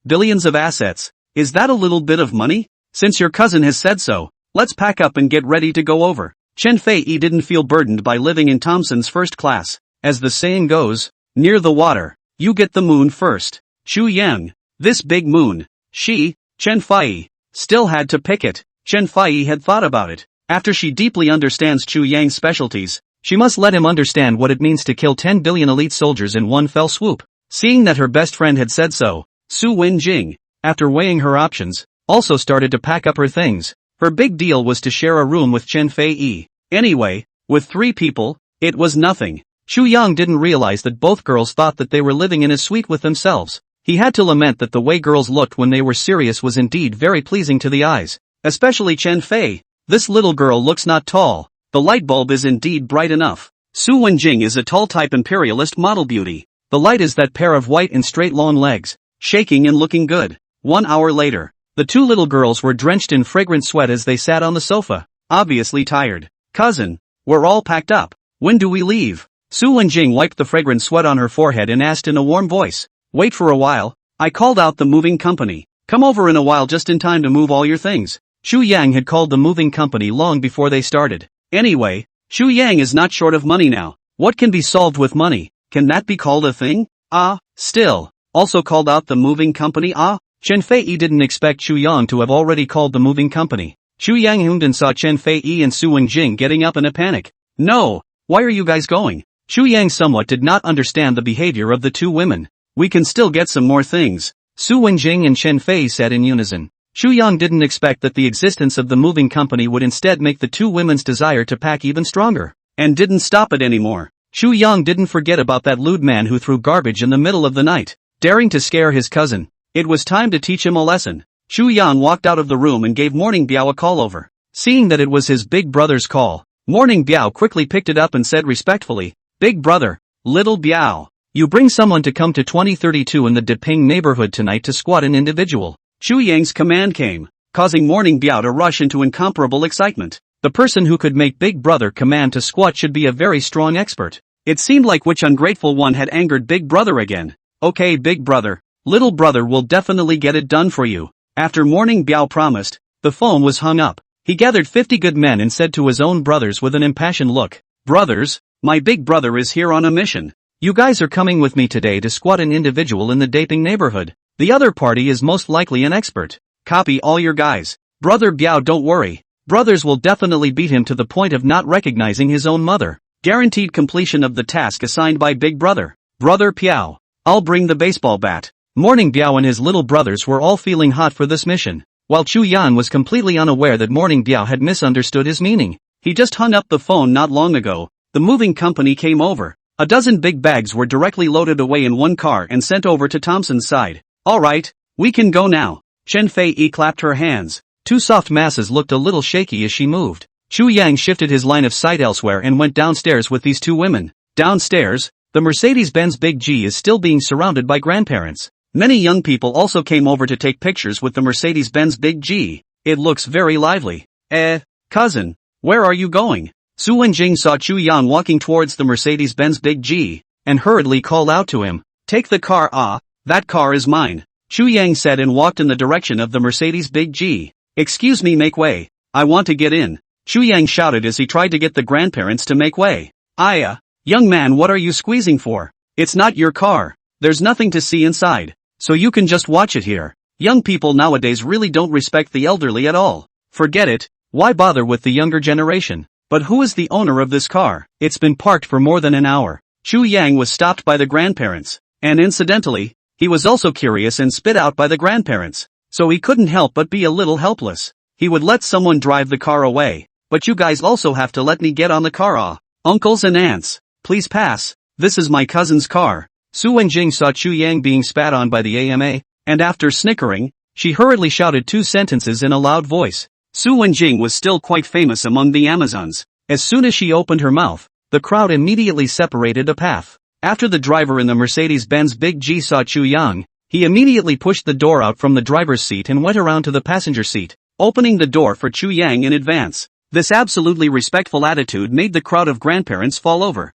Billions of assets. Is that a little bit of money? Since your cousin has said so, let's pack up and get ready to go over. Chen Fei didn't feel burdened by living in Tomson's first class. As the saying goes, near the water, you get the moon first. Xu Yang, this big moon. She, Chen Fei, still had to pick it. Chen Fei had thought about it. After she deeply understands Xu Yang's specialties, she must let him understand what it means to kill 10 billion elite soldiers in one fell swoop. Seeing that her best friend had said so, Su Wenjing, after weighing her options, also started to pack up her things. Her big deal was to share a room with Chen Fei. Anyway, with 3 people, it was nothing. Xu Yang didn't realize that both girls thought that they were living in a suite with themselves. He had to lament that the way girls looked when they were serious was indeed very pleasing to the eyes. Especially Chen Fei. This little girl looks not tall. The light bulb is indeed bright enough. Su Wenjing is a tall type imperialist model beauty. The light is that pair of white and straight long legs, shaking and looking good. 1 hour later, the 2 little girls were drenched in fragrant sweat as they sat on the sofa, obviously tired. Cousin, we're all packed up. When do we leave? Su Wenjing wiped the fragrant sweat on her forehead and asked in a warm voice. Wait for a while. I called out the moving company. Come over in a while just in time to move all your things. Xu Yang had called the moving company long before they started. Anyway, Xu Yang is not short of money now. What can be solved with money? Can that be called a thing? Still. Also called out the moving company. Chen Fei didn't expect Xu Yang to have already called the moving company. Xu Yang hummed and saw Chen Fei and Su Wenjing getting up in a panic. No, why are you guys going? Xu Yang somewhat did not understand the behavior of the 2 women. We can still get some more things, Su Wenjing and Chen Fei said in unison. Xu Yang didn't expect that the existence of the moving company would instead make the 2 women's desire to pack even stronger, and didn't stop it anymore. Xu Yang didn't forget about that lewd man who threw garbage in the middle of the night, daring to scare his cousin. It was time to teach him a lesson. Xu Yang walked out of the room and gave Morning Biao a call over. Seeing that it was his big brother's call, Morning Biao quickly picked it up and said respectfully, Big brother, little Biao, you bring someone to come to 2032 in the Deping neighborhood tonight to squat an individual. Xu Yang's command came, causing Morning Biao to rush into incomparable excitement. The person who could make Big Brother command to squat should be a very strong expert. It seemed like which ungrateful one had angered Big Brother again. Okay, Big Brother, little brother will definitely get it done for you. After Morning Biao promised, the phone was hung up. He gathered 50 good men and said to his own brothers with an impassioned look, Brothers, my big brother is here on a mission. You guys are coming with me today to squat an individual in the Daping neighborhood. The other party is most likely an expert. Copy all your guys. Brother Biao, don't worry. Brothers will definitely beat him to the point of not recognizing his own mother. Guaranteed completion of the task assigned by Big Brother. Brother Piao, I'll bring the baseball bat. Morning Biao and his little brothers were all feeling hot for this mission, while Chu Yan was completely unaware that Morning Biao had misunderstood his meaning. He just hung up the phone not long ago. The moving company came over. A dozen big bags were directly loaded away in one car and sent over to Tomson's side. Alright, we can go now. Chen Fei clapped her hands. 2 soft masses looked a little shaky as she moved. Chu Yang shifted his line of sight elsewhere and went downstairs with these 2 women. Downstairs, the Mercedes-Benz Big G is still being surrounded by grandparents. Many young people also came over to take pictures with the Mercedes-Benz Big G. It looks very lively. Cousin, where are you going? Su Wenjing saw Chu Yang walking towards the Mercedes-Benz Big G, and hurriedly called out to him. Take the car. That car is mine. Chu Yang said and walked in the direction of the Mercedes Big G. Excuse me, make way. I want to get in. Chu Yang shouted as he tried to get the grandparents to make way. Young man, what are you squeezing for? It's not your car. There's nothing to see inside, so you can just watch it here. Young people nowadays really don't respect the elderly at all. Forget it. Why bother with the younger generation? But who is the owner of this car? It's been parked for more than an hour. Chu Yang was stopped by the grandparents, and incidentally, he was also curious and spit out by the grandparents, so he couldn't help but be a little helpless. He would let someone drive the car away, but you guys also have to let me get on the car. Uncles and aunts, please pass. This is my cousin's car. Su Wenjing saw Chu Yang being spat on by the AMA, and after snickering, she hurriedly shouted 2 sentences in a loud voice. Su Wenjing was still quite famous among the Amazons. As soon as she opened her mouth, the crowd immediately separated a path. After the driver in the Mercedes-Benz Big G saw Chu Yang, he immediately pushed the door out from the driver's seat and went around to the passenger seat, opening the door for Chu Yang in advance. This absolutely respectful attitude made the crowd of grandparents fall over.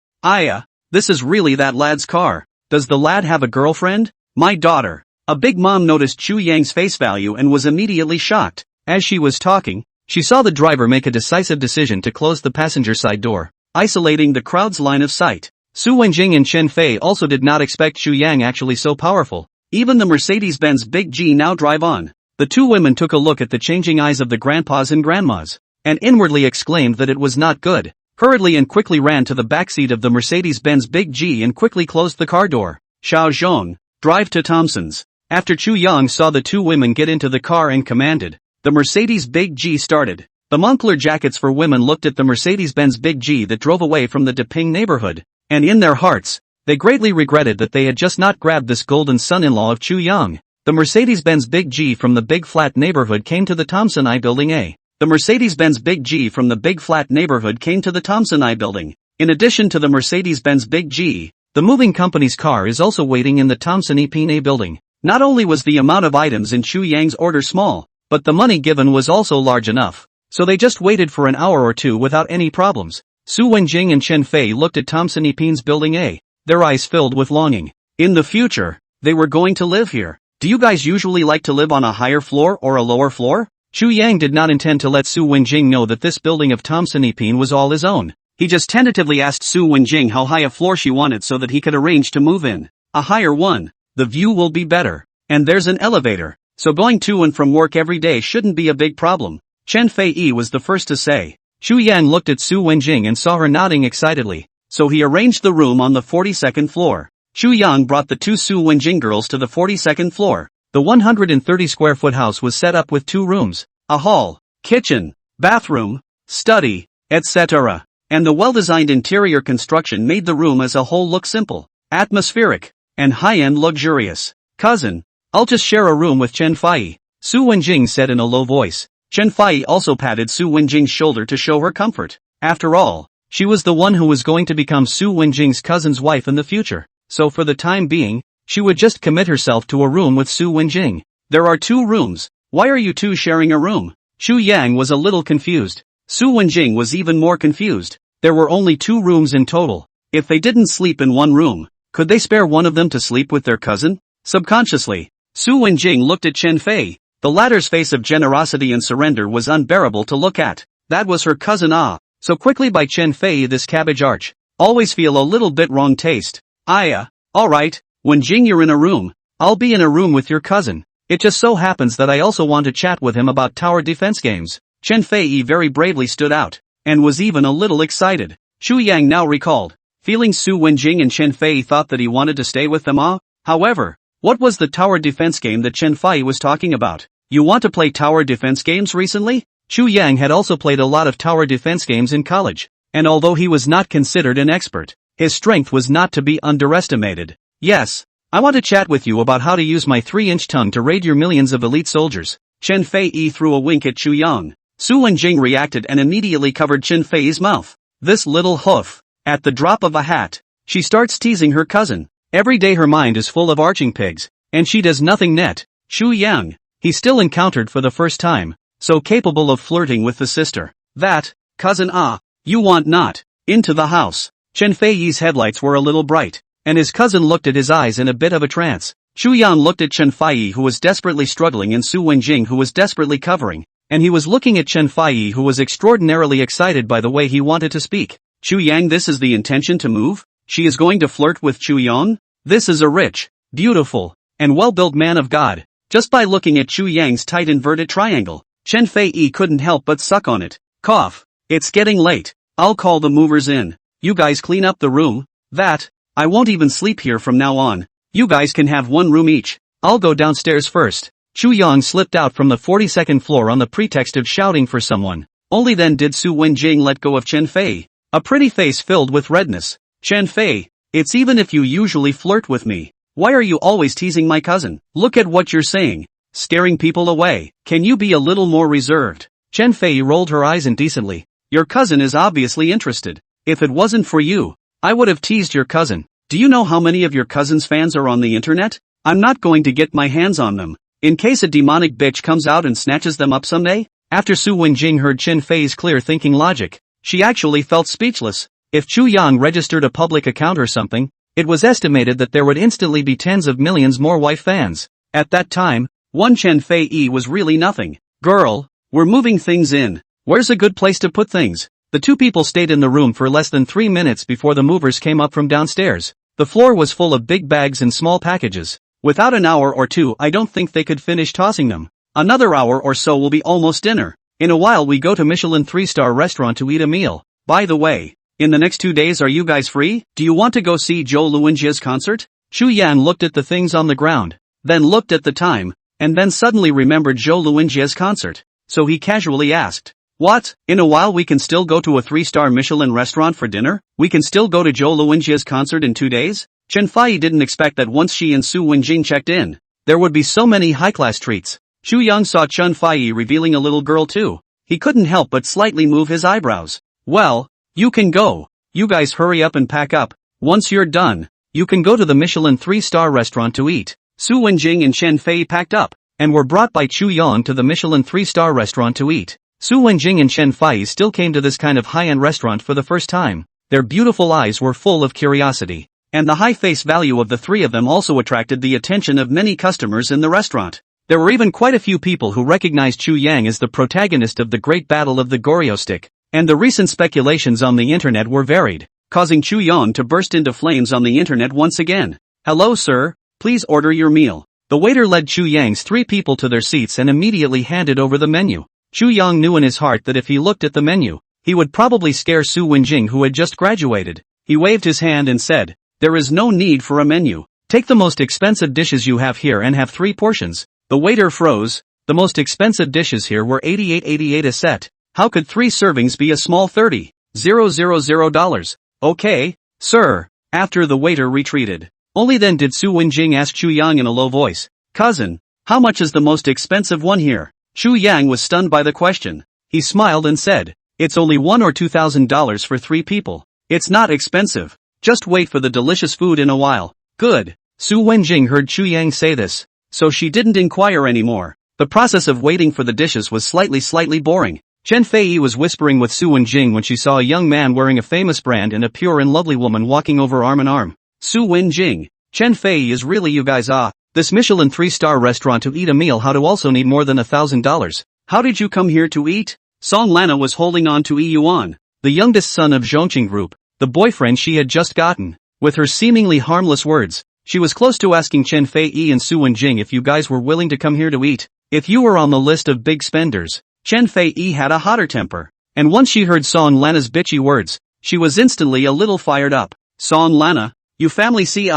This is really that lad's car. Does the lad have a girlfriend? My daughter. A big mom noticed Chu Yang's face value and was immediately shocked. As she was talking, she saw the driver make a decisive decision to close the passenger side door, isolating the crowd's line of sight. Su Wenjing and Chen Fei also did not expect Chu Yang actually so powerful. Even the Mercedes-Benz Big G now drive on. The two women took a look at the changing eyes of the grandpas and grandmas, and inwardly exclaimed that it was not good. Hurriedly and quickly ran to the backseat of the Mercedes-Benz Big G and quickly closed the car door. Xiao Zhong, drive to Tomson's. After Chu Yang saw the two women get into the car and commanded, the Mercedes Big G started. The Moncler jackets for women looked at the Mercedes-Benz Big G that drove away from the Deping neighborhood, and in their hearts, they greatly regretted that they had just not grabbed this golden son-in-law of Chu Yang. The Mercedes-Benz Big G from the Big Flat neighborhood came to the Tomson I building A. The Mercedes-Benz Big G from the Big Flat neighborhood came to the Tomson I building. In addition to the Mercedes-Benz Big G, the moving company's car is also waiting in the Tomson A building. Not only was the amount of items in Chu Yang's order small, but the money given was also large enough. So they just waited for an hour or two without any problems. Su Wenjing and Chen Fei looked at Tomson Ipin's building A, their eyes filled with longing. In the future, they were going to live here. Do you guys usually like to live on a higher floor or a lower floor? Chu Yang did not intend to let Su Wenjing know that this building of Tomson Ipin was all his own. He just tentatively asked Su Wenjing how high a floor she wanted so that he could arrange to move in. A higher one. The view will be better. And there's an elevator, so going to and from work every day shouldn't be a big problem. Chen Fei was the first to say. Chu Yang looked at Su Wenjing and saw her nodding excitedly, so he arranged the room on the 42nd floor. Chu Yang brought the two Su Wenjing girls to the 42nd floor. The 130 square foot house was set up with two rooms, a hall, kitchen, bathroom, study, etc. And the well-designed interior construction made the room as a whole look simple, atmospheric, and high-end luxurious. Cousin, I'll just share a room with Chen Fei, Su Wenjing said in a low voice. Chen Fei also patted Su Wenjing's shoulder to show her comfort. After all, she was the one who was going to become Su Wenjing's cousin's wife in the future, so for the time being, she would just commit herself to a room with Su Wenjing. There are two rooms, why are you two sharing a room? Chu Yang was a little confused. Su Wenjing was even more confused. There were only two rooms in total. If they didn't sleep in one room, could they spare one of them to sleep with their cousin? Subconsciously, Su Wenjing looked at Chen Fei. The latter's face of generosity and surrender was unbearable to look at. That was her cousin so quickly by Chen Fei this cabbage arch. Always feel a little bit wrong taste. Alright, Wenjing you're in a room, I'll be in a room with your cousin. It just so happens that I also want to chat with him about tower defense games. Chen Fei very bravely stood out, and was even a little excited. Chu Yang now recalled, feeling Su Wenjing and Chen Fei thought that he wanted to stay with them However, what was the tower defense game that Chen Fei was talking about? You want to play tower defense games recently? Chu Yang had also played a lot of tower defense games in college, and although he was not considered an expert, his strength was not to be underestimated. Yes, I want to chat with you about how to use my 3-inch tongue to raid your millions of elite soldiers. Chen Fei threw a wink at Chu Yang. Su Wenjing reacted and immediately covered Chen Fei's mouth. This little hoof. At the drop of a hat, she starts teasing her cousin. Every day her mind is full of arching pigs, and she does nothing net. Chu Yang, he still encountered for the first time, so capable of flirting with the sister. That, cousin you want not, into the house. Chen Fei's headlights were a little bright, and his cousin looked at his eyes in a bit of a trance. Chu Yang looked at Chen Fei who was desperately struggling and Su Wenjing who was desperately covering, and he was looking at Chen Fei who was extraordinarily excited by the way he wanted to speak. Chu Yang, this is the intention to move? She is going to flirt with Chu Yang? This is a rich, beautiful, and well-built man of God. Just by looking at Chu Yang's tight inverted triangle, Chen Fei couldn't help but suck on it. Cough. It's getting late. I'll call the movers in. You guys clean up the room. I won't even sleep here from now on. You guys can have one room each. I'll go downstairs first. Chu Yang slipped out from the 42nd floor on the pretext of shouting for someone. Only then did Su Wenjing let go of Chen Fei. A pretty face filled with redness. Chen Fei, it's even if you usually flirt with me. Why are you always teasing my cousin? Look at what you're saying. Scaring people away. Can you be a little more reserved? Chen Fei rolled her eyes indecently. Your cousin is obviously interested. If it wasn't for you, I would have teased your cousin. Do you know how many of your cousin's fans are on the internet? I'm not going to get my hands on them. In case a demonic bitch comes out and snatches them up someday? After Su Wenjing heard Chen Fei's clear thinking logic, she actually felt speechless. If Chu Yang registered a public account or something, it was estimated that there would instantly be tens of millions more wife fans. At that time, one Chen Fei was really nothing. Girl, we're moving things in. Where's a good place to put things? The two people stayed in the room for less than 3 minutes before the movers came up from downstairs. The floor was full of big bags and small packages. Without an hour or two, I don't think they could finish tossing them. Another hour or so will be almost dinner. In a while we go to Michelin 3-star restaurant to eat a meal. By the way, in the next 2 days are you guys free? Do you want to go see Zhou Luwenjia's concert? Chu Yan looked at the things on the ground, then looked at the time, and then suddenly remembered Zhou Luwenjia's concert. So he casually asked, "What? In a while we can still go to a 3-star Michelin restaurant for dinner? We can still go to Zhou Luwenjia's concert in 2 days?" Chen Fei didn't expect that once she and Su Wenjing checked in, there would be so many high-class treats. Chu Yang saw Chen Fei revealing a little girl too. He couldn't help but slightly move his eyebrows. "Well, you can go. You guys hurry up and pack up. Once you're done, you can go to the Michelin 3-star restaurant to eat." Su Wenjing and Chen Fei packed up, and were brought by Chu Yang to the Michelin 3-star restaurant to eat. Su Wenjing and Chen Fei still came to this kind of high-end restaurant for the first time. Their beautiful eyes were full of curiosity, and the high face value of the three of them also attracted the attention of many customers in the restaurant. There were even quite a few people who recognized Chu Yang as the protagonist of the Great Battle of the Goryo Stick, and the recent speculations on the internet were varied, causing Chu Yang to burst into flames on the internet once again. "Hello sir, please order your meal." The waiter led Chu Yang's 3 people to their seats and immediately handed over the menu. Chu Yang knew in his heart that if he looked at the menu, he would probably scare Su Wenjing who had just graduated. He waved his hand and said, "There is no need for a menu. Take the most expensive dishes you have here and have 3 portions." The waiter froze. The most expensive dishes here were $88.88 a set. How could 3 servings be a small $30,000? "Okay, sir." After the waiter retreated, only then did Su Wenjing ask Chu Yang in a low voice, "Cousin, how much is the most expensive one here?" Chu Yang was stunned by the question. He smiled and said, "It's only $1,000 or $2,000 for 3 people. It's not expensive. Just wait for the delicious food in a while." "Good." Su Wenjing heard Chu Yang say this, so she didn't inquire anymore. The process of waiting for the dishes was slightly boring. Chen Fei was whispering with Su Wenjing when she saw a young man wearing a famous brand and a pure and lovely woman walking over arm in arm. Su Wenjing, Chen Fei is really you guys this Michelin 3-star restaurant to eat a meal how to also need more than $1,000. How did you come here to eat? Song Lana was holding on to Yi Yuan, the youngest son of Zhongqing Group, the boyfriend she had just gotten. With her seemingly harmless words, she was close to asking Chen Fei and Su Wenjing if you guys were willing to come here to eat. If you were on the list of big spenders. Chen Fei had a hotter temper, and once she heard Song Lana's bitchy words, she was instantly a little fired up. "Song Lana, you family see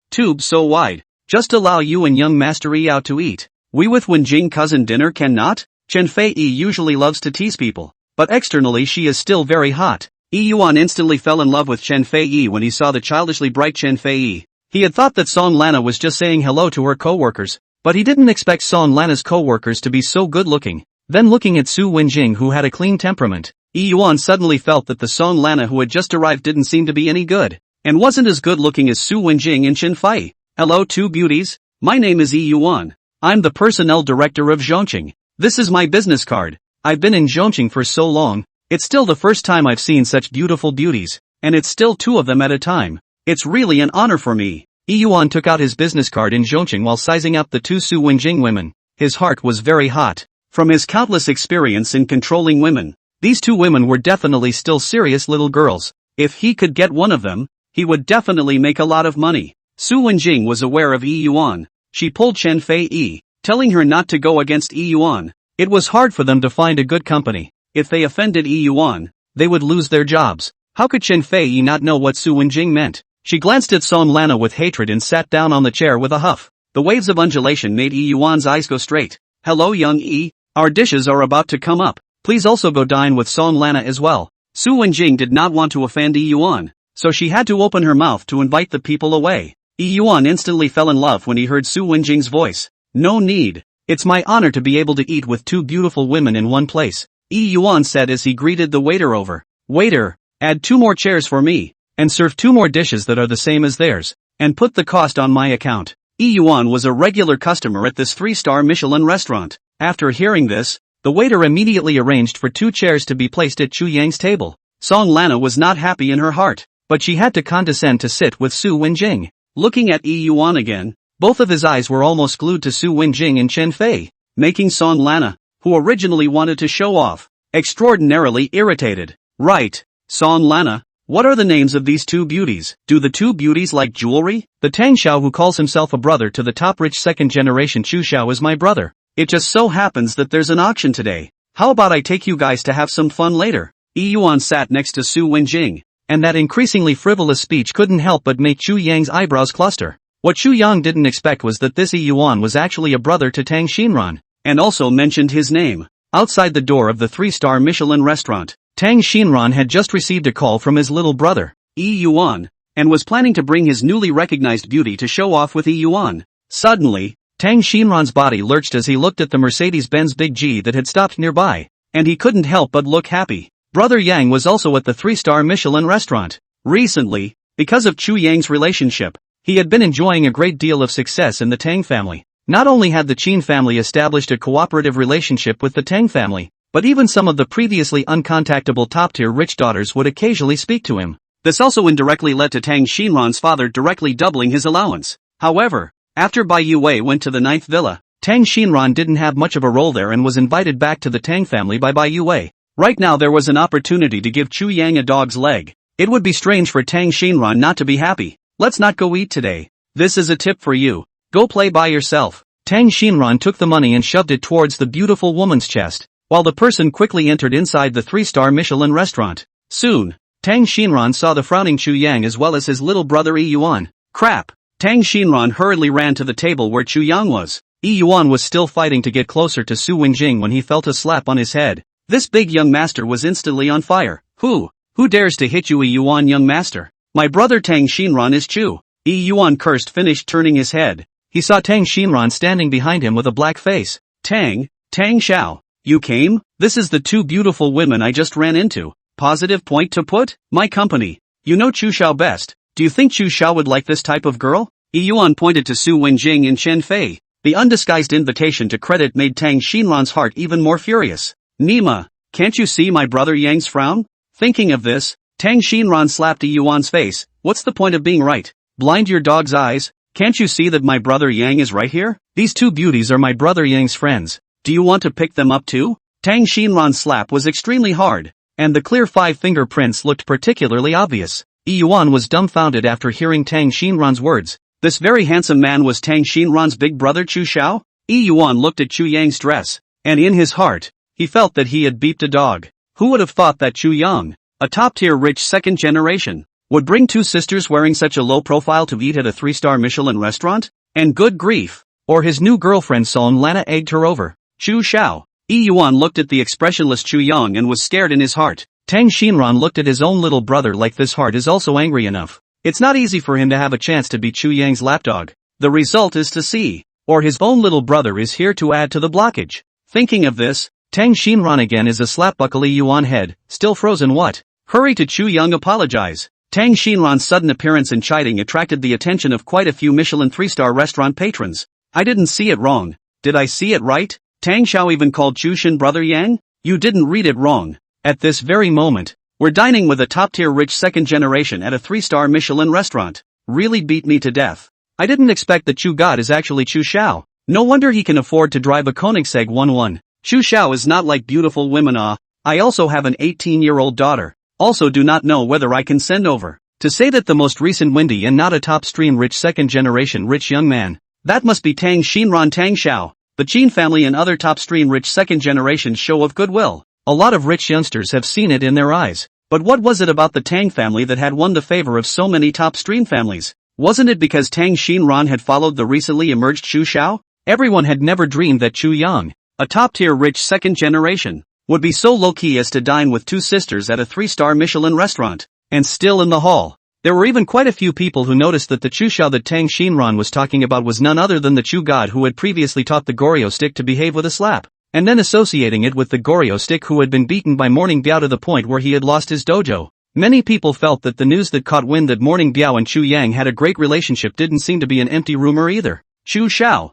tube so wide, just allow you and young Master Yi out to eat. We with Wenjing cousin dinner cannot?" Chen Fei usually loves to tease people, but externally she is still very hot. Yi Yuan instantly fell in love with Chen Fei when he saw the childishly bright Chen Fei. He had thought that Song Lana was just saying hello to her co-workers, but he didn't expect Song Lana's co-workers to be so good-looking. Then looking at Su Wenjing who had a clean temperament, Yi Yuan suddenly felt that the Song Lana who had just arrived didn't seem to be any good, and wasn't as good-looking as Su Wenjing and Chen Fei. "Hello two beauties, my name is Yi Yuan. I'm the personnel director of Zhongqing. This is my business card. I've been in Zhongqing for so long, it's still the first time I've seen such beautiful beauties, and it's still 2 of them at a time. It's really an honor for me." Yi Yuan took out his business card in Zhongqing while sizing up the 2 Su Wenjing women. His heart was very hot. From his countless experience in controlling women, these 2 women were definitely still serious little girls. If he could get one of them, he would definitely make a lot of money. Su Wenjing was aware of Yi Yuan. She pulled Chen Fei, telling her not to go against Yi Yuan. It was hard for them to find a good company. If they offended Yi Yuan, they would lose their jobs. How could Chen Fei not know what Su Wenjing meant? She glanced at Song Lana with hatred and sat down on the chair with a huff. The waves of undulation made Yi Yuan's eyes go straight. "Hello young Yi. Our dishes are about to come up. Please also go dine with Song Lana as well." Su Wenjing did not want to offend Yi Yuan, so she had to open her mouth to invite the people away. Yi Yuan instantly fell in love when he heard Su Wenjing's voice. "No need. It's my honor to be able to eat with 2 beautiful women in one place," Yi Yuan said as he greeted the waiter over. "Waiter, add 2 more chairs for me, and serve 2 more dishes that are the same as theirs, and put the cost on my account." Yi Yuan was a regular customer at this 3-star Michelin restaurant. After hearing this, The waiter immediately arranged for 2 chairs to be placed at Chu Yang's table. Song Lana was not happy in her heart, but she had to condescend to sit with Su Wenjing. Looking at Yi Yuan again, both of his eyes were almost glued to Su Wenjing and Chen Fei, making Song Lana, who originally wanted to show off, extraordinarily irritated. Right, Song Lana, what are the names of these 2 beauties? Do the 2 beauties like jewelry? The Tang Xiao who calls himself a brother to the top rich second generation Chu Xiao is my brother. It just so happens that there's an auction today. How about I take you guys to have some fun later? Yi Yuan sat next to Su Wenjing, and that increasingly frivolous speech couldn't help but make Chu Yang's eyebrows cluster. What Chu Yang didn't expect was that this Yi Yuan was actually a brother to Tang Xinran, and also mentioned his name. Outside the door of the 3-star Michelin restaurant, Tang Xinran had just received a call from his little brother, Yi Yuan, and was planning to bring his newly recognized beauty to show off with Yi Yuan. Suddenly, Tang Xinran's body lurched as he looked at the Mercedes-Benz Big G that had stopped nearby, and he couldn't help but look happy. Brother Yang was also at the 3-star Michelin restaurant. Recently, because of Chu Yang's relationship, he had been enjoying a great deal of success in the Tang family. Not only had the Qin family established a cooperative relationship with the Tang family, but even some of the previously uncontactable top-tier rich daughters would occasionally speak to him. This also indirectly led to Tang Xinran's father directly doubling his allowance. However, after Bai Yue went to the 9th villa, Tang Xinran didn't have much of a role there and was invited back to the Tang family by Bai Yue. Right now there was an opportunity to give Chu Yang a dog's leg. It would be strange for Tang Xinran not to be happy. Let's not go eat today. This is a tip for you. Go play by yourself. Tang Xinran took the money and shoved it towards the beautiful woman's chest, while the person quickly entered inside the 3-star Michelin restaurant. Soon, Tang Xinran saw the frowning Chu Yang as well as his little brother Yi Yuan. Crap! Tang Xinran hurriedly ran to the table where Chu Yang was. Yi Yuan was still fighting to get closer to Su Wenjing when he felt a slap on his head. This big young master was instantly on fire. Who dares to hit you, Yi Yuan, young master? My brother Tang Xinran is Chu. Yi Yuan cursed, finished turning his head. He saw Tang Xinran standing behind him with a black face. Tang Xiao, you came? This is the 2 beautiful women I just ran into. Positive point to put? My company. You know Chu Xiao best. Do you think Chu Xiao would like this type of girl? Yi Yuan pointed to Su Wenjing and Chen Fei. The undisguised invitation to credit made Tang Xinran's heart even more furious. Nima, can't you see my brother Yang's frown? Thinking of this, Tang Xinran slapped Yi Yuan's face. What's the point of being right? Blind your dog's eyes. Can't you see that my brother Yang is right here? These 2 beauties are my brother Yang's friends. Do you want to pick them up too? Tang Xinran's slap was extremely hard, and the clear 5 fingerprints looked particularly obvious. Yi Yuan was dumbfounded after hearing Tang Xinran's words. This very handsome man was Tang Xinran's big brother Chu Xiao? Yi Yuan looked at Chu Yang's dress, and in his heart, he felt that he had beeped a dog. Who would have thought that Chu Yang, a top-tier rich second generation, would bring 2 sisters wearing such a low profile to eat at a 3-star Michelin restaurant? And good grief! Or his new girlfriend Song Lana egged her over. Chu Xiao. Yi Yuan looked at the expressionless Chu Yang and was scared in his heart. Tang Xinran looked at his own little brother like this heart is also angry enough. It's not easy for him to have a chance to be Chu Yang's lapdog. The result is to see. Or his own little brother is here to add to the blockage. Thinking of this, Tang Xinran again is a slapbuckle Yi Yuan head, still frozen. What? Hurry to Chu Yang apologize. Tang Xinran's sudden appearance and chiding attracted the attention of quite a few Michelin 3-star restaurant patrons. I didn't see it wrong. Did I see it right? Tang Xiao even called Chu Xin brother Yang? You didn't read it wrong. At this very moment, we're dining with a top-tier rich second generation at a 3-star Michelin restaurant. Really beat me to death. I didn't expect that Chu God is actually Chu Xiao. No wonder he can afford to drive a Koenigsegg 11. Chu Xiao is not like beautiful women. I also have an 18-year-old daughter. Also do not know whether I can send over. To say that the most recent windy and not a top-stream rich second-generation rich young man. That must be Tang Xinran Tang Xiao. The Qin family and other top-stream rich second-generation show of goodwill. A lot of rich youngsters have seen it in their eyes. But what was it about the Tang family that had won the favor of so many top-stream families? Wasn't it because Tang Xinran had followed the recently emerged Chu Xiao? Everyone had never dreamed that Chu Yang, a top-tier rich second generation, would be so low-key as to dine with 2 sisters at a 3-star Michelin restaurant. And still in the hall, there were even quite a few people who noticed that the Chu Xiao that Tang Xinran was talking about was none other than the Chu God who had previously taught the Goryo stick to behave with a slap, and then associating it with the Goryo stick who had been beaten by Morning Biao to the point where he had lost his dojo. Many people felt that the news that caught wind that Morning Biao and Chu Yang had a great relationship didn't seem to be an empty rumor either. Chu Xiao.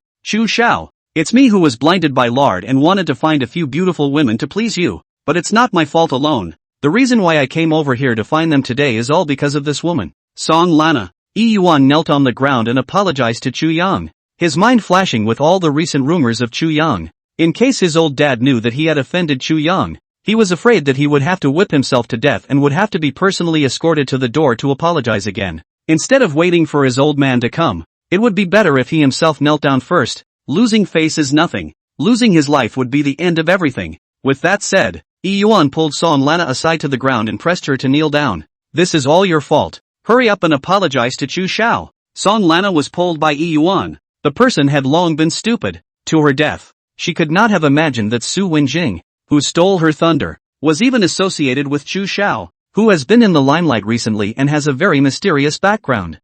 It's me who was blinded by lard and wanted to find a few beautiful women to please you, but it's not my fault alone. The reason why I came over here to find them today is all because of this woman. Song Lana. Yuan knelt on the ground and apologized to Chu Yang, his mind flashing with all the recent rumors of Chu Yang. In case his old dad knew that he had offended Chu Yang, he was afraid that he would have to whip himself to death and would have to be personally escorted to the door to apologize again. Instead of waiting for his old man to come, it would be better if he himself knelt down first. Losing face is nothing. Losing his life would be the end of everything. With that said, Yuan pulled Song Lana aside to the ground and pressed her to kneel down. This is all your fault. Hurry up and apologize to Chu Shao. Song Lana was pulled by Yuan. The person had long been stupid. To her death, she could not have imagined that Su Wenjing, who stole her thunder, was even associated with Chu Shao, who has been in the limelight recently and has a very mysterious background.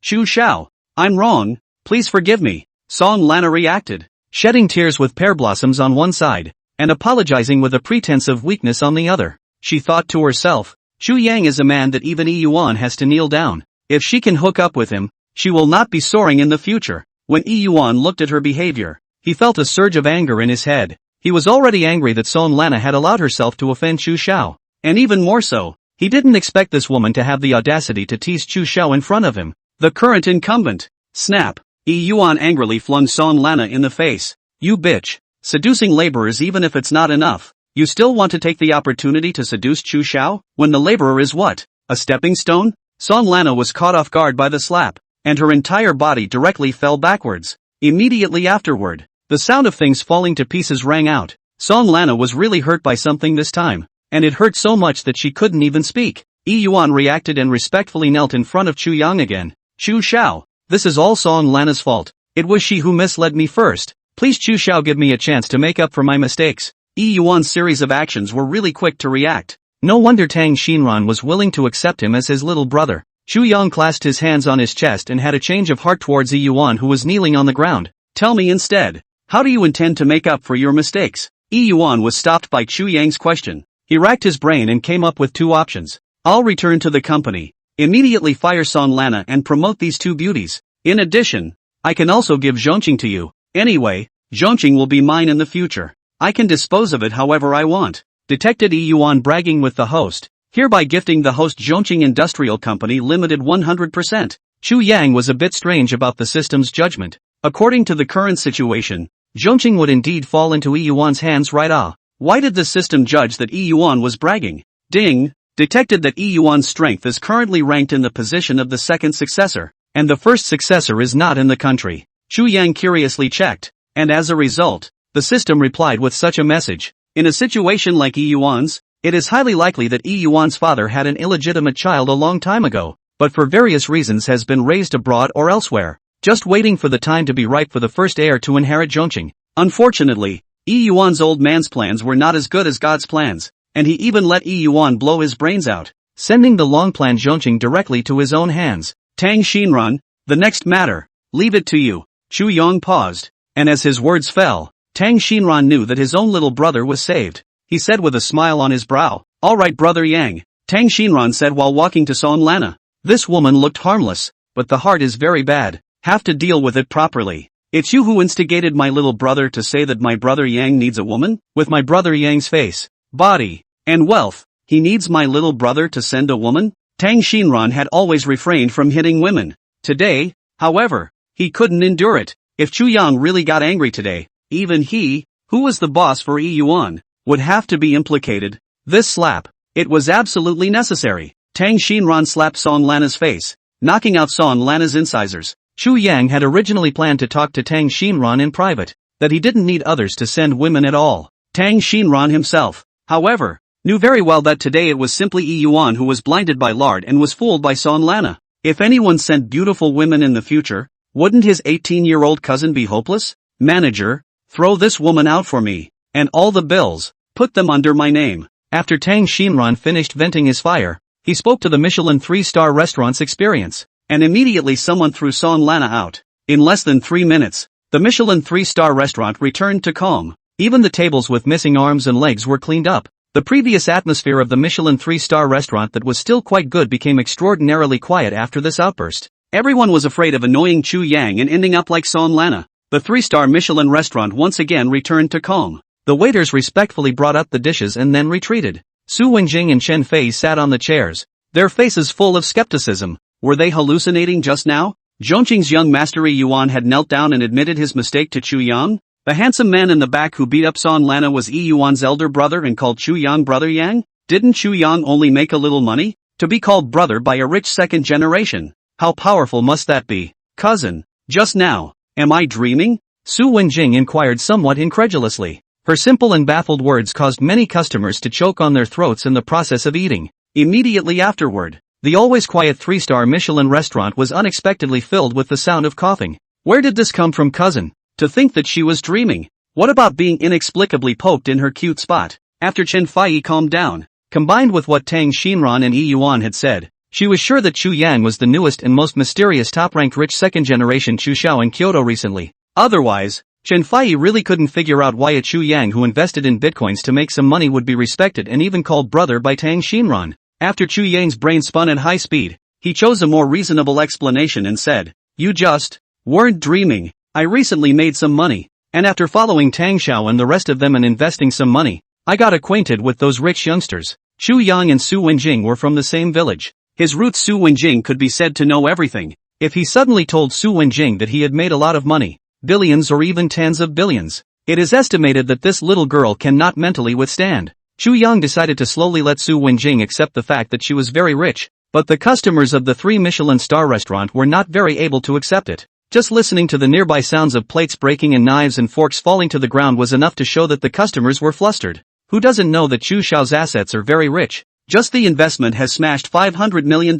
Chu Shao, I'm wrong, please forgive me. Song Lana reacted, shedding tears with pear blossoms on one side, and apologizing with a pretense of weakness on the other. She thought to herself, Chu Yang is a man that even Yuan has to kneel down. If she can hook up with him, she will not be soaring in the future. When Yuan looked at her behavior, he felt a surge of anger in his head. He was already angry that Song Lana had allowed herself to offend Chu Shao. And even more so, he didn't expect this woman to have the audacity to tease Chu Shao in front of him, the current incumbent. Snap! Yuan angrily flung Song Lana in the face. You bitch! Seducing laborers even if it's not enough, you still want to take the opportunity to seduce Chu Shao, when the laborer is what? A stepping stone? Song Lana was caught off guard by the slap, and her entire body directly fell backwards. Immediately afterward, the sound of things falling to pieces rang out. Song Lana was really hurt by something this time, and it hurt so much that she couldn't even speak. Yuan reacted and respectfully knelt in front of Chu Yang again. Chu Shao, this is all Song Lana's fault. It was she who misled me first. Please Chu Shao give me a chance to make up for my mistakes. Yuan's series of actions were really quick to react. No wonder Tang Xinran was willing to accept him as his little brother. Chu Yang clasped his hands on his chest and had a change of heart towards Yuan who was kneeling on the ground. Tell me instead, how do you intend to make up for your mistakes? Yuan was stopped by Chu Yang's question. He racked his brain and came up with two options. I'll return to the company, immediately fire Song Lana and promote these two beauties. In addition, I can also give Zhongqing to you. Anyway, Zhongqing will be mine in the future. I can dispose of it however I want. Detected Yuan bragging with the host, hereby gifting the host Zhongqing Industrial Company Limited 100%. Chu Yang was a bit strange about the system's judgment. According to the current situation, Zhongqing would indeed fall into Yuan's hands right. Why did the system judge that Yuan was bragging? Ding! Detected that Yuan's strength is currently ranked in the position of the second successor, and the first successor is not in the country. Chu Yang curiously checked, and as a result, the system replied with such a message. In a situation like Yuan's, it is highly likely that Yuan's father had an illegitimate child a long time ago, but for various reasons has been raised abroad or elsewhere, just waiting for the time to be ripe for the first heir to inherit Zhongqing. Unfortunately, Yuan's old man's plans were not as good as God's plans, and he even let Yuan blow his brains out, sending the long-planned Zhongqing directly to his own hands. Tang Xinran, the next matter, leave it to you. Chu Yang paused, and as his words fell, Tang Xinran knew that his own little brother was saved. He said with a smile on his brow, all right brother Yang, Tang Xinran said while walking to Song Lana. This woman looked harmless, but the heart is very bad, have to deal with it properly. It's you who instigated my little brother to say that my brother Yang needs a woman? With my brother Yang's face, body, and wealth, he needs my little brother to send a woman? Tang Xinran had always refrained from hitting women. Today, however, he couldn't endure it. If Chu Yang really got angry today, even he, who was the boss for Yuan, would have to be implicated. This slap, it was absolutely necessary. Tang Xinran slapped Song Lana's face, knocking out Song Lana's incisors. Chu Yang had originally planned to talk to Tang Xinran in private, that he didn't need others to send women at all. Tang Xinran himself, however, knew very well that today it was simply Yuan who was blinded by lard and was fooled by Song Lana. If anyone sent beautiful women in the future, wouldn't his 18-year-old cousin be hopeless? Manager, throw this woman out for me, and all the bills, put them under my name. After Tang Xinran finished venting his fire, he spoke to the Michelin 3-star restaurant's experience, and immediately someone threw Song Lana out. In less than 3 minutes, the Michelin 3-star restaurant returned to calm. Even the tables with missing arms and legs were cleaned up. The previous atmosphere of the Michelin 3-star restaurant that was still quite good became extraordinarily quiet after this outburst. Everyone was afraid of annoying Chu Yang and ending up like Song Lana. The 3-star Michelin restaurant once again returned to calm. The waiters respectfully brought out the dishes and then retreated. Su Wenjing and Chen Fei sat on the chairs, their faces full of skepticism. Were they hallucinating just now? Zhongqing's young master Yi Yuan had knelt down and admitted his mistake to Chu Yang. The handsome man in the back who beat up Son Lana was Yi Yuan's elder brother and called Chu Yang brother Yang? Didn't Chu Yang only make a little money? To be called brother by a rich second generation. How powerful must that be? Cousin. Just now. Am I dreaming? Su Wenjing inquired somewhat incredulously. Her simple and baffled words caused many customers to choke on their throats in the process of eating. Immediately afterward, the always quiet 3-star Michelin restaurant was unexpectedly filled with the sound of coughing. Where did this come from, cousin? To think that she was dreaming. What about being inexplicably poked in her cute spot? After Chen Fei calmed down, combined with what Tang Xinran and Yi Yuan had said, she was sure that Chu Yang was the newest and most mysterious top-ranked rich second-generation Chu Xiao in Kyoto recently. Otherwise, Chen Fei really couldn't figure out why a Chu Yang who invested in bitcoins to make some money would be respected and even called brother by Tang Xinran. After Chu Yang's brain spun at high speed, he chose a more reasonable explanation and said, "You just weren't dreaming. I recently made some money, and after following Tang Xiao and the rest of them and investing some money, I got acquainted with those rich youngsters." Chu Yang and Su Wenjing were from the same village. His roots Su Wenjing could be said to know everything. If he suddenly told Su Wenjing that he had made a lot of money, billions or even tens of billions, it is estimated that this little girl cannot mentally withstand. Chu Yang decided to slowly let Su Wenjing accept the fact that she was very rich, but the customers of the 3 Michelin star restaurant were not very able to accept it. Just listening to the nearby sounds of plates breaking and knives and forks falling to the ground was enough to show that the customers were flustered. Who doesn't know that Chu Xiao's assets are very rich? Just the investment has smashed $500 million.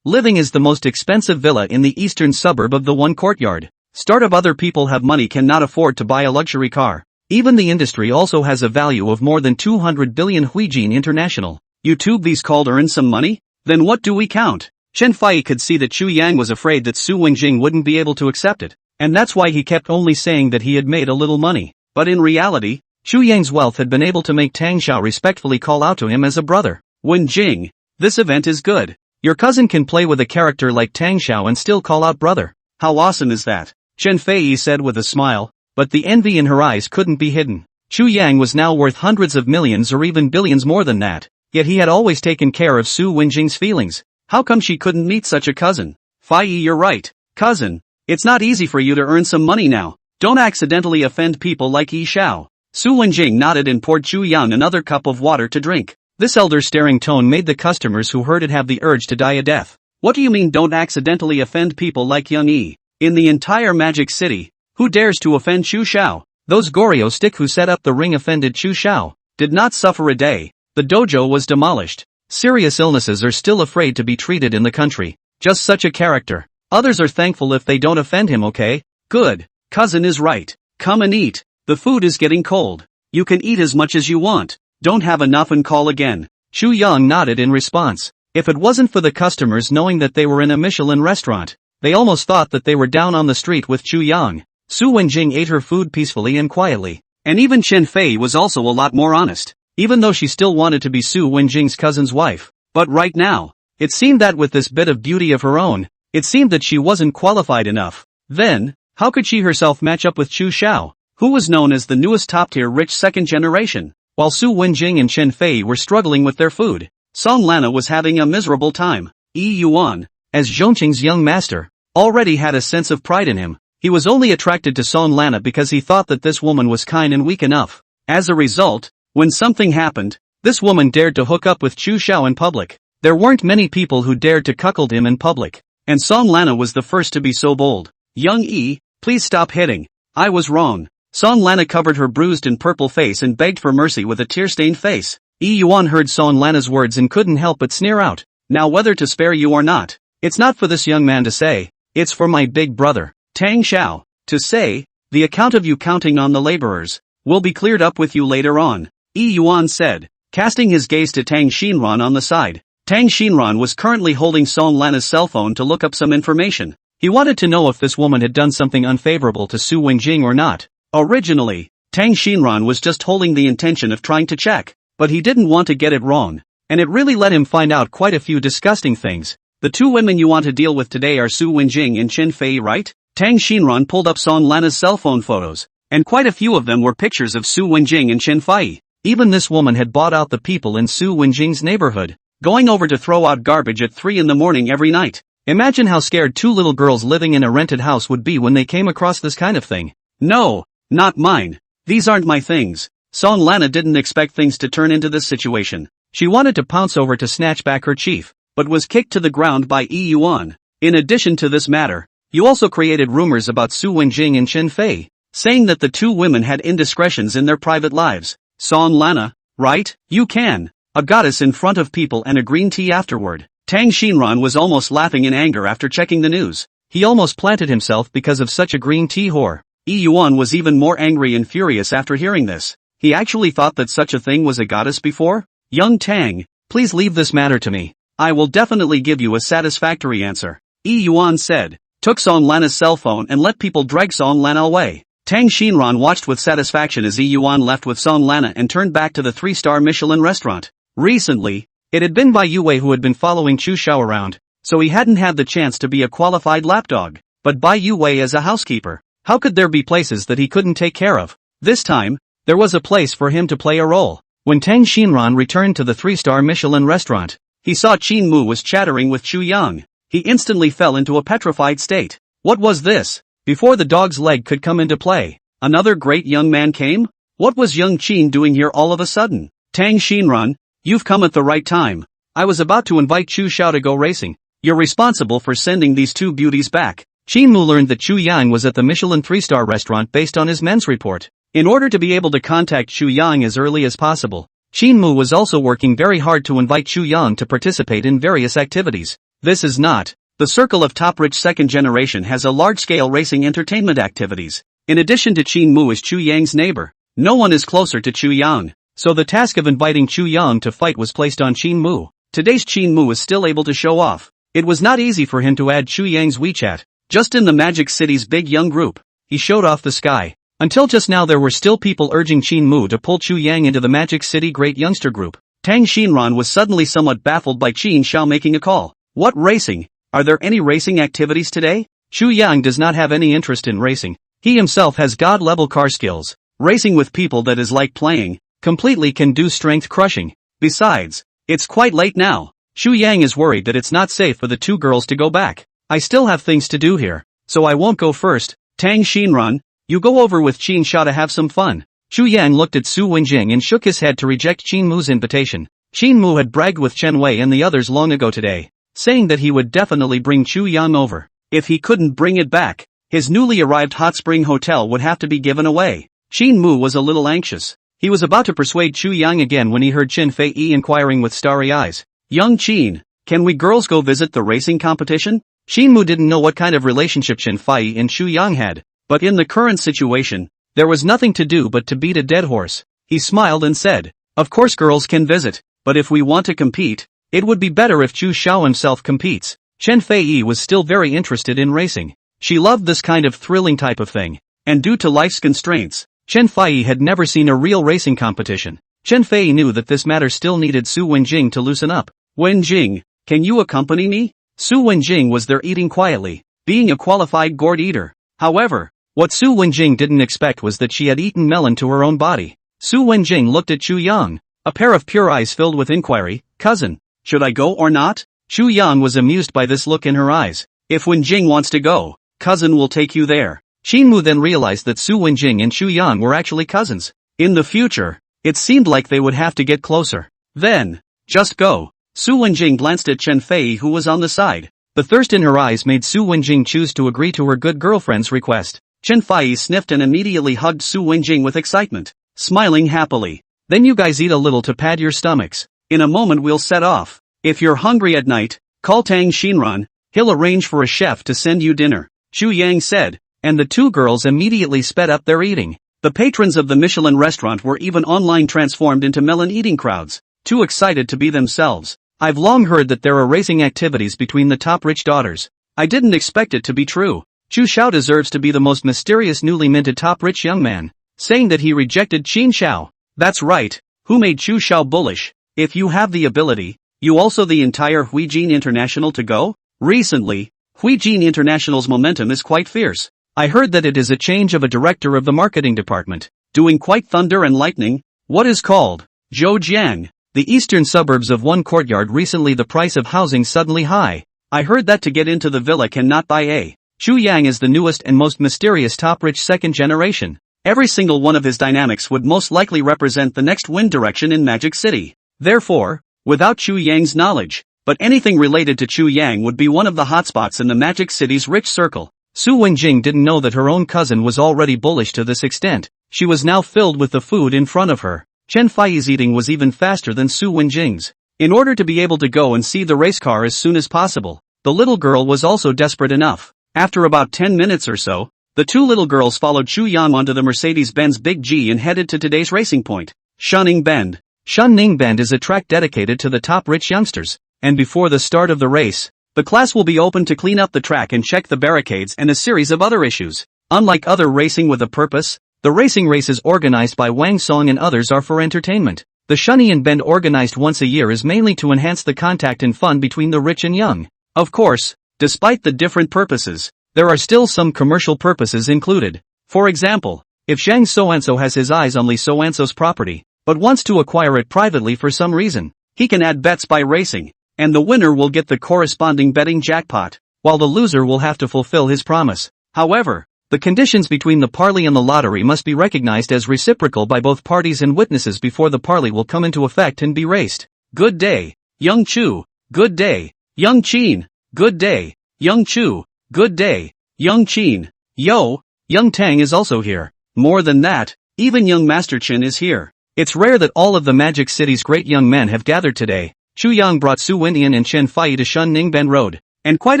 Living is the most expensive villa in the eastern suburb of the One Courtyard. Startup other people have money cannot afford to buy a luxury car. Even the industry also has a value of more than 200 billion Huijin International. YouTube these called earn some money? Then what do we count? Chen Fei could see that Chu Yang was afraid that Su Wenjing wouldn't be able to accept it, and that's why he kept only saying that he had made a little money. But in reality, Chu Yang's wealth had been able to make Tang Xiao respectfully call out to him as a brother. "Wenjing, this event is good. Your cousin can play with a character like Tang Xiao and still call out brother. How awesome is that?" Chen Fei said with a smile, but the envy in her eyes couldn't be hidden. Chu Yang was now worth hundreds of millions or even billions more than that, yet he had always taken care of Su Wenjing's feelings. How come she couldn't meet such a cousin? Fei, you're right, cousin. It's not easy for you to earn some money now. Don't accidentally offend people like Yi Xiao. Su Wenjing nodded and poured Chu Yang another cup of water to drink. This elder staring tone made the customers who heard it have the urge to die a death. What do you mean don't accidentally offend people like Young Yi? In the entire Magic City, who dares to offend Chu Xiao? Those Goryo stick who set up the ring offended Chu Xiao. Did not suffer a day. The dojo was demolished. Serious illnesses are still afraid to be treated in the country. Just such a character. Others are thankful if they don't offend him, okay? Good. Cousin is right. Come and eat. The food is getting cold. You can eat as much as you want. Don't have enough and call again. Chu Yang nodded in response. If it wasn't for the customers knowing that they were in a Michelin restaurant, they almost thought that they were down on the street with Chu Yang. Su Wenjing ate her food peacefully and quietly. And even Chen Fei was also a lot more honest, even though she still wanted to be Su Wenjing's cousin's wife. But right now, it seemed that with this bit of beauty of her own, it seemed that she wasn't qualified enough. Then, how could she herself match up with Chu Xiao, who was known as the newest top-tier rich second generation? While Su Wenjing and Chen Fei were struggling with their food, Song Lana was having a miserable time. Yi Yuan, as Zhongqing's young master, already had a sense of pride in him. He was only attracted to Song Lana because he thought that this woman was kind and weak enough. As a result, when something happened, this woman dared to hook up with Chu Xiao in public. There weren't many people who dared to cuckold him in public, and Song Lana was the first to be so bold. Young Yi, please stop hitting. I was wrong. Song Lana covered her bruised and purple face and begged for mercy with a tear-stained face. Yi Yuan heard Song Lana's words and couldn't help but sneer out. Now whether to spare you or not, it's not for this young man to say, it's for my big brother, Tang Xiao, to say. The account of you counting on the laborers will be cleared up with you later on, Yi Yuan said, casting his gaze to Tang Xinran on the side. Tang Xinran was currently holding Song Lana's cell phone to look up some information. He wanted to know if this woman had done something unfavorable to Su Wenjing or not. Originally, Tang Xinran was just holding the intention of trying to check, but he didn't want to get it wrong, and it really let him find out quite a few disgusting things. The two women you want to deal with today are Su Wenjing and Chen Fei, right? Tang Xinran pulled up Song Lana's cell phone photos, and quite a few of them were pictures of Su Wenjing and Chen Fei. Even this woman had bought out the people in Su Wenjing's neighborhood, going over to throw out garbage at 3 in the morning every night. Imagine how scared two little girls living in a rented house would be when they came across this kind of thing. No, not mine. These aren't my things. Song Lana didn't expect things to turn into this situation. She wanted to pounce over to snatch back her chief, but was kicked to the ground by Yi Yuan. In addition to this matter, you also created rumors about Su Wenjing and Chen Fei, saying that the two women had indiscretions in their private lives. Song Lana, right? You can. A goddess in front of people and a green tea afterward. Tang Xinran was almost laughing in anger after checking the news. He almost planted himself because of such a green tea whore. Yi Yuan was even more angry and furious after hearing this. He actually thought that such a thing was a goddess before? Young Tang, please leave this matter to me. I will definitely give you a satisfactory answer. Yi Yuan said, took Song Lana's cell phone and let people drag Song Lana away. Tang Xinran watched with satisfaction as Yi Yuan left with Song Lana and turned back to the 3-star Michelin restaurant. Recently, it had been by Yu Wei who had been following Chu Xiao around, so he hadn't had the chance to be a qualified lapdog. But by Yu Wei as a housekeeper, how could there be places that he couldn't take care of? This time, there was a place for him to play a role. When Tang Xinran returned to the 3-star Michelin restaurant, he saw Qin Mu was chattering with Chu Yang. He instantly fell into a petrified state. What was this? Before the dog's leg could come into play, another great young man came? What was young Qin doing here all of a sudden? Tang Xinran, you've come at the right time. I was about to invite Chu Xiao to go racing. You're responsible for sending these two beauties back. Qin Mu learned that Chu Yang was at the Michelin 3-star restaurant based on his men's report. In order to be able to contact Chu Yang as early as possible, Qin Mu was also working very hard to invite Chu Yang to participate in various activities. This is not. The circle of top-rich second generation has a large-scale racing entertainment activities. In addition to Qin Mu as Chu Yang's neighbor, no one is closer to Chu Yang, so the task of inviting Chu Yang to fight was placed on Qin Mu. Today's Qin Mu is still able to show off. It was not easy for him to add Chu Yang's WeChat. Just in the Magic City's big young group, he showed off the sky. Until just now there were still people urging Qin Mu to pull Chu Yang into the Magic City Great Youngster Group. Tang Xinran was suddenly somewhat baffled by Qin Xiao making a call. What racing? Are there any racing activities today? Chu Yang does not have any interest in racing. He himself has god-level car skills. Racing with people that is like playing, completely can do strength crushing. Besides, it's quite late now. Chu Yang is worried that it's not safe for the two girls to go back. I still have things to do here, so I won't go first. Tang Xinran, you go over with Qin Xiao to have some fun. Chu Yang looked at Su Wenjing and shook his head to reject Qin Mu's invitation. Qin Mu had bragged with Chen Wei and the others long ago today, saying that he would definitely bring Chu Yang over. If he couldn't bring it back, his newly arrived hot spring hotel would have to be given away. Qin Mu was a little anxious. He was about to persuade Chu Yang again when he heard Chen Fei inquiring with starry eyes. Young Qin, can we girls go visit the racing competition? Qin Mu didn't know what kind of relationship Chen Fei and Chu Yang had, but in the current situation, there was nothing to do but to beat a dead horse. He smiled and said, of course girls can visit, but if we want to compete, it would be better if Chu Xiao himself competes. Chen Fei was still very interested in racing. She loved this kind of thrilling type of thing, and due to life's constraints, Chen Fei had never seen a real racing competition. Chen Fei knew that this matter still needed Su Wenjing to loosen up. Wenjing, can you accompany me? Su Wenjing was there eating quietly, being a qualified gourd eater. However, what Su Wenjing didn't expect was that she had eaten melon to her own body. Su Wenjing looked at Chu Yang, a pair of pure eyes filled with inquiry. Cousin, should I go or not? Chu Yang was amused by this look in her eyes. If Wenjing wants to go, cousin will take you there. Qin Mu then realized that Su Wenjing and Chu Yang were actually cousins. In the future, it seemed like they would have to get closer. Then, just go. Su Wenjing glanced at Chen Fei who was on the side. The thirst in her eyes made Su Wenjing choose to agree to her good girlfriend's request. Chen Fei sniffed and immediately hugged Su Wenjing with excitement, smiling happily. Then you guys eat a little to pad your stomachs. In a moment we'll set off. If you're hungry at night, call Tang Xinran, he'll arrange for a chef to send you dinner, Chu Yang said, and the two girls immediately sped up their eating. The patrons of the Michelin restaurant were even online transformed into melon eating crowds, too excited to be themselves. I've long heard that there are racing activities between the top rich daughters. I didn't expect it to be true. Chu Xiao deserves to be the most mysterious newly minted top rich young man, saying that he rejected Qin Xiao. That's right, who made Chu Xiao bullish? If you have the ability, you also the entire Huijin International to go? Recently, Huijin International's momentum is quite fierce. I heard that it is a change of a director of the marketing department, doing quite thunder and lightning. What is called Zhoujiang, the eastern suburbs of one courtyard. Recently the price of housing suddenly high. I heard that to get into the villa cannot buy a. Chu Yang is the newest and most mysterious top rich second generation. Every single one of his dynamics would most likely represent the next wind direction in Magic City. Therefore, without Chu Yang's knowledge, but anything related to Chu Yang would be one of the hotspots in the Magic City's rich circle. Su Wenjing didn't know that her own cousin was already bullish to this extent. She was now filled with the food in front of her. Chen Fei's eating was even faster than Su Wenjing's. In order to be able to go and see the race car as soon as possible, the little girl was also desperate enough. After about 10 minutes or so, the two little girls followed Chu Yang onto the Mercedes-Benz Big G and headed to today's racing point, Shunning Bend. Shunning Bend is a track dedicated to the top rich youngsters, and before the start of the race, the class will be open to clean up the track and check the barricades and a series of other issues. Unlike other racing with a purpose, the racing races organized by Wang Song and others are for entertainment. The Shunning Bend organized once a year is mainly to enhance the contact and fun between the rich and young. Of course, despite the different purposes, there are still some commercial purposes included. For example, if Zhang So-and-so has his eyes on Li So-and-so's property, but wants to acquire it privately for some reason, he can add bets by racing, and the winner will get the corresponding betting jackpot, while the loser will have to fulfill his promise. However, the conditions between the parley and the lottery must be recognized as reciprocal by both parties and witnesses before the parley will come into effect and be raced. Good day, Young Chu. Good day, Young Qin. Good day, Young Chu. Good day, Young Qin. Yo, Young Tang is also here. More than that, even Young Master Chen is here. It's rare that all of the Magic City's great young men have gathered today. Chu Yang brought Su Wenyan and Chen Fei to Shun Ningben Road, and quite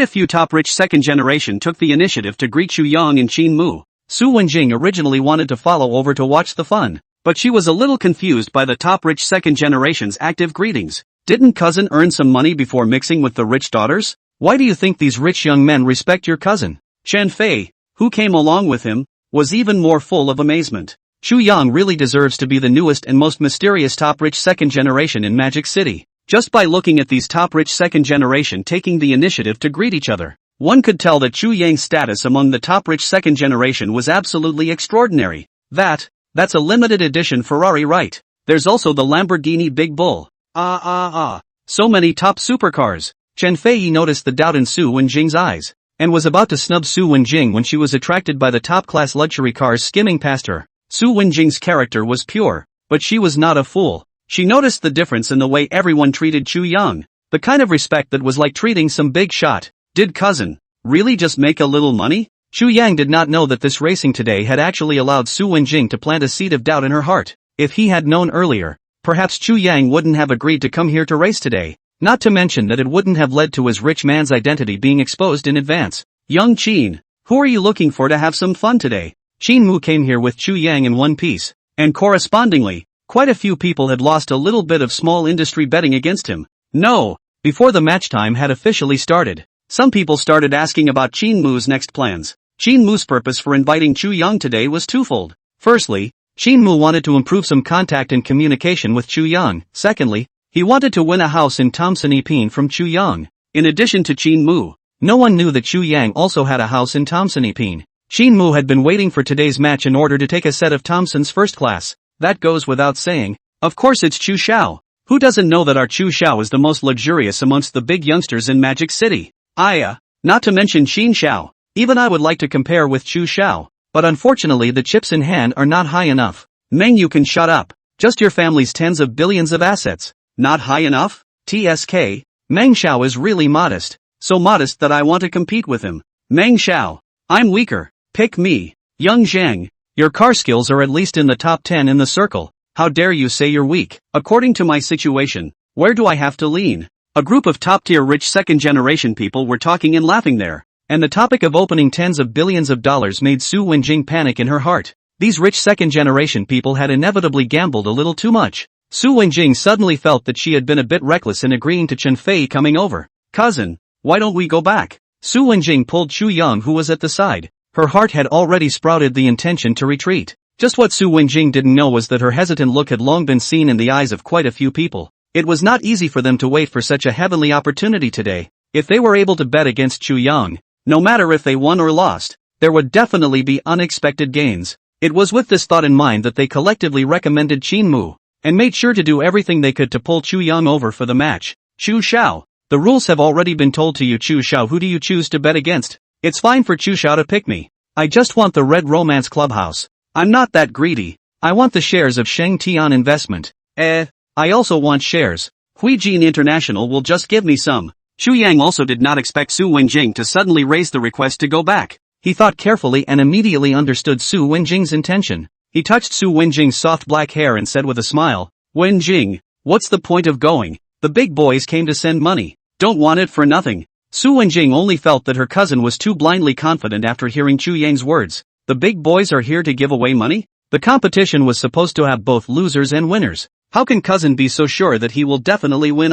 a few top-rich second generation took the initiative to greet Chu Yang and Qin Mu. Su Wenjing originally wanted to follow over to watch the fun, but she was a little confused by the top-rich second generation's active greetings. Didn't cousin earn some money before mixing with the rich daughters? Why do you think these rich young men respect your cousin? Chen Fei, who came along with him, was even more full of amazement. Chu Yang really deserves to be the newest and most mysterious top-rich second generation in Magic City. Just by looking at these top-rich second generation taking the initiative to greet each other, one could tell that Chu Yang's status among the top-rich second generation was absolutely extraordinary. That's a limited edition Ferrari, right? There's also the Lamborghini Big Bull. So many top supercars. Chen Fei noticed the doubt in Su Wenjing's eyes, and was about to snub Su Wenjing when she was attracted by the top-class luxury cars skimming past her. Su Wenjing's character was pure, but she was not a fool. She noticed the difference in the way everyone treated Chu Yang, the kind of respect that was like treating some big shot. Did cousin really just make a little money? Chu Yang did not know that this racing today had actually allowed Su Wenjing to plant a seed of doubt in her heart. If he had known earlier, perhaps Chu Yang wouldn't have agreed to come here to race today, not to mention that it wouldn't have led to his rich man's identity being exposed in advance. Young Qin, who are you looking for to have some fun today? Qin Mu came here with Chu Yang in one piece, and correspondingly, quite a few people had lost a little bit of small industry betting against him. No, before the match time had officially started, some people started asking about Qin Mu's next plans. Qin Mu's purpose for inviting Chu Yang today was twofold. Firstly, Qin Mu wanted to improve some contact and communication with Chu Yang. Secondly, he wanted to win a house in Tomson Ipin from Chu Yang. In addition to Qin Mu, no one knew that Chu Yang also had a house in Tomson Ipin. Qin Mu had been waiting for today's match in order to take a set of Tomson's first class. That goes without saying. Of course it's Chu Xiao. Who doesn't know that our Chu Xiao is the most luxurious amongst the big youngsters in Magic City? Not to mention Xin Xiao. Even I would like to compare with Chu Xiao, but unfortunately the chips in hand are not high enough. Meng, you can shut up. Just your family's tens of billions of assets. Not high enough? TSK, Meng Xiao is really modest. So modest that I want to compete with him. Meng Xiao, I'm weaker. Pick me. Young Zhang, your car skills are at least in the top 10 in the circle. How dare you say you're weak? According to my situation, where do I have to lean? A group of top-tier rich second-generation people were talking and laughing there, and the topic of opening tens of billions of dollars made Su Wenjing panic in her heart. These rich second-generation people had inevitably gambled a little too much. Su Wenjing suddenly felt that she had been a bit reckless in agreeing to Chen Fei coming over. Cousin, why don't we go back? Su Wenjing pulled Chu Yang, who was at the side. Her heart had already sprouted the intention to retreat. Just what Su Wenjing didn't know was that her hesitant look had long been seen in the eyes of quite a few people. It was not easy for them to wait for such a heavenly opportunity today. If they were able to bet against Chu Yang, No matter if they won or lost, there would definitely be unexpected gains. It was with this thought in mind that they collectively recommended Qin Mu, and made sure to do everything they could to pull Chu Yang over for the match. Chu Xiao, the rules have already been told to you. Chu Xiao, who do you choose to bet against? It's fine for Chu Xiao to pick me. I just want the Red Romance Clubhouse. I'm not that greedy. I want the shares of Sheng Tian Investment. I also want shares. Huijin International will just give me some. Chu Yang also did not expect Su Wenjing to suddenly raise the request to go back. He thought carefully and immediately understood Su Wenjing's intention. He touched Su Wenjing's soft black hair and said with a smile, Wenjing, what's the point of going? The big boys came to send money. Don't want it for nothing. Su Wenjing only felt that her cousin was too blindly confident after hearing Chu Yang's words. The big boys are here to give away money? The competition was supposed to have both losers and winners. How can cousin be so sure that he will definitely win?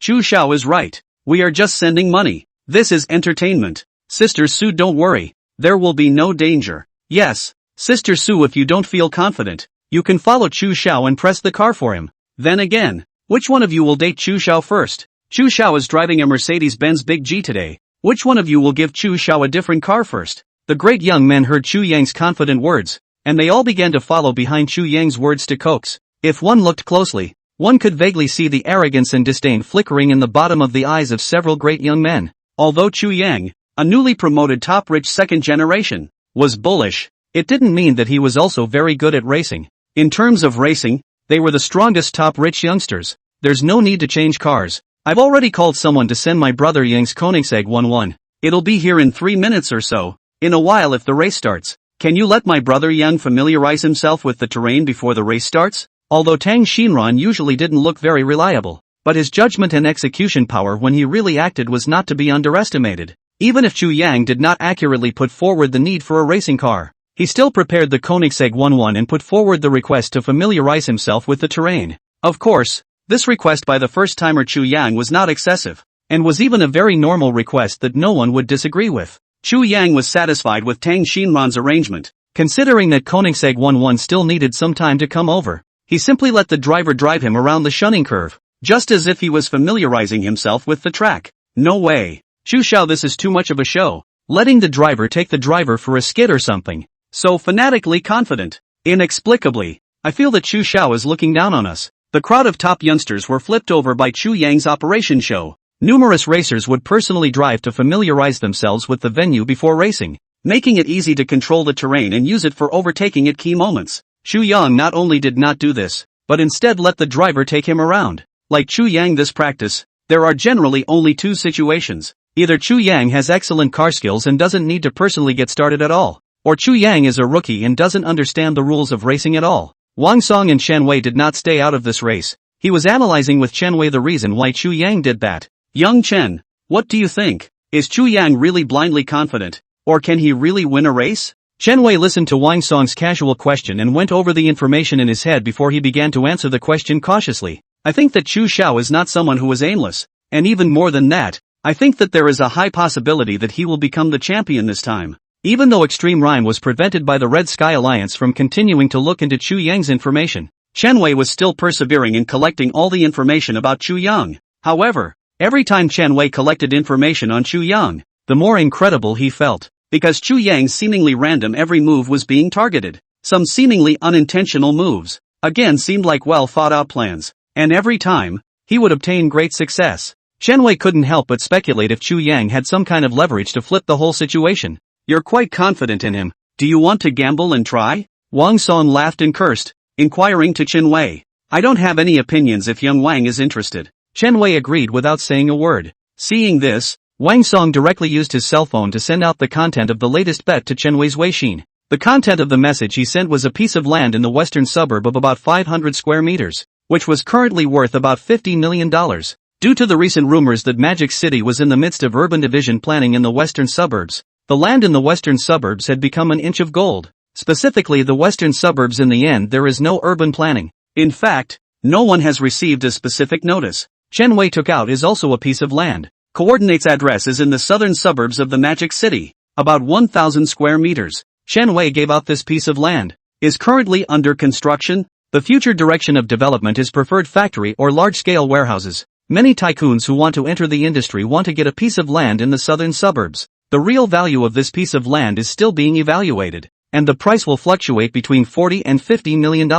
Chu Xiao is right. We are just sending money. This is entertainment. Sister Su, don't worry. There will be no danger. Yes, Sister Su, if you don't feel confident, you can follow Chu Xiao and press the car for him. Then again, which one of you will date Chu Xiao first? Chu Xiao is driving a Mercedes-Benz Big G today. Which one of you will give Chu Xiao a different car first? The great young men heard Chu Yang's confident words, and they all began to follow behind Chu Yang's words to coax. If one looked closely, one could vaguely see the arrogance and disdain flickering in the bottom of the eyes of several great young men. Although Chu Yang, a newly promoted top rich second generation, was bullish, it didn't mean that he was also very good at racing. In terms of racing, they were the strongest top rich youngsters. There's no need to change cars. I've already called someone to send my brother Yang's Koenigsegg 1-1. It'll be here in 3 minutes or so. In a while if the race starts. Can you let my brother Yang familiarize himself with the terrain before the race starts? Although Tang Xinran usually didn't look very reliable, but his judgment and execution power when he really acted was not to be underestimated. Even if Chu Yang did not accurately put forward the need for a racing car, he still prepared the Koenigsegg 1-1 and put forward the request to familiarize himself with the terrain. Of course, this request by the first-timer Chu Yang was not excessive, and was even a very normal request that no one would disagree with. Chu Yang was satisfied with Tang Xinran's arrangement, considering that Koenigsegg 1-1 still needed some time to come over. He simply let the driver drive him around the shunning curve, just as if he was familiarizing himself with the track. No way. Chu Xiao, this is too much of a show. Letting the driver take the driver for a skid or something. So fanatically confident. Inexplicably, I feel that Chu Xiao is looking down on us. The crowd of top youngsters were flipped over by Chu Yang's operation show. Numerous racers would personally drive to familiarize themselves with the venue before racing, making it easy to control the terrain and use it for overtaking at key moments. Chu Yang not only did not do this, but instead let the driver take him around. Like Chu Yang, this practice, there are generally only two situations. Either Chu Yang has excellent car skills and doesn't need to personally get started at all, or Chu Yang is a rookie and doesn't understand the rules of racing at all. Wang Song and Chen Wei did not stay out of this race. He was analyzing with Chen Wei the reason why Chu Yang did that. Young Chen, what do you think? Is Chu Yang really blindly confident, or can he really win a race? Chen Wei listened to Wang Song's casual question and went over the information in his head before he began to answer the question cautiously. I think that Chu Xiao is not someone who is aimless, and even more than that, I think that there is a high possibility that he will become the champion this time. Even though Extreme Rhyme was prevented by the Red Sky Alliance from continuing to look into Chu Yang's information, Chen Wei was still persevering in collecting all the information about Chu Yang. However, every time Chen Wei collected information on Chu Yang, the more incredible he felt, because Chu Yang's seemingly random every move was being targeted. Some seemingly unintentional moves, again, seemed like well thought out plans, and every time, he would obtain great success. Chen Wei couldn't help but speculate if Chu Yang had some kind of leverage to flip the whole situation. You're quite confident in him. Do you want to gamble and try? Wang Song laughed and cursed, inquiring to Chen Wei. I don't have any opinions if young Wang is interested. Chen Wei agreed without saying a word. Seeing this, Wang Song directly used his cell phone to send out the content of the latest bet to Chen Wei's Weixin. The content of the message he sent was a piece of land in the western suburb of about 500 square meters, which was currently worth about $50 million. Due to the recent rumors that Magic City was in the midst of urban division planning in the western suburbs, the land in the western suburbs had become an inch of gold. Specifically the western suburbs. In the end, there is no urban planning. In fact, no one has received a specific notice. Chen Wei took out is also a piece of land. Coordinates address is in the southern suburbs of the Magic City, about 1,000 square meters. Chen Wei gave out this piece of land. Is currently under construction. The future direction of development is preferred factory or large-scale warehouses. Many tycoons who want to enter the industry want to get a piece of land in the southern suburbs. The real value of this piece of land is still being evaluated, and the price will fluctuate between $40 and $50 million.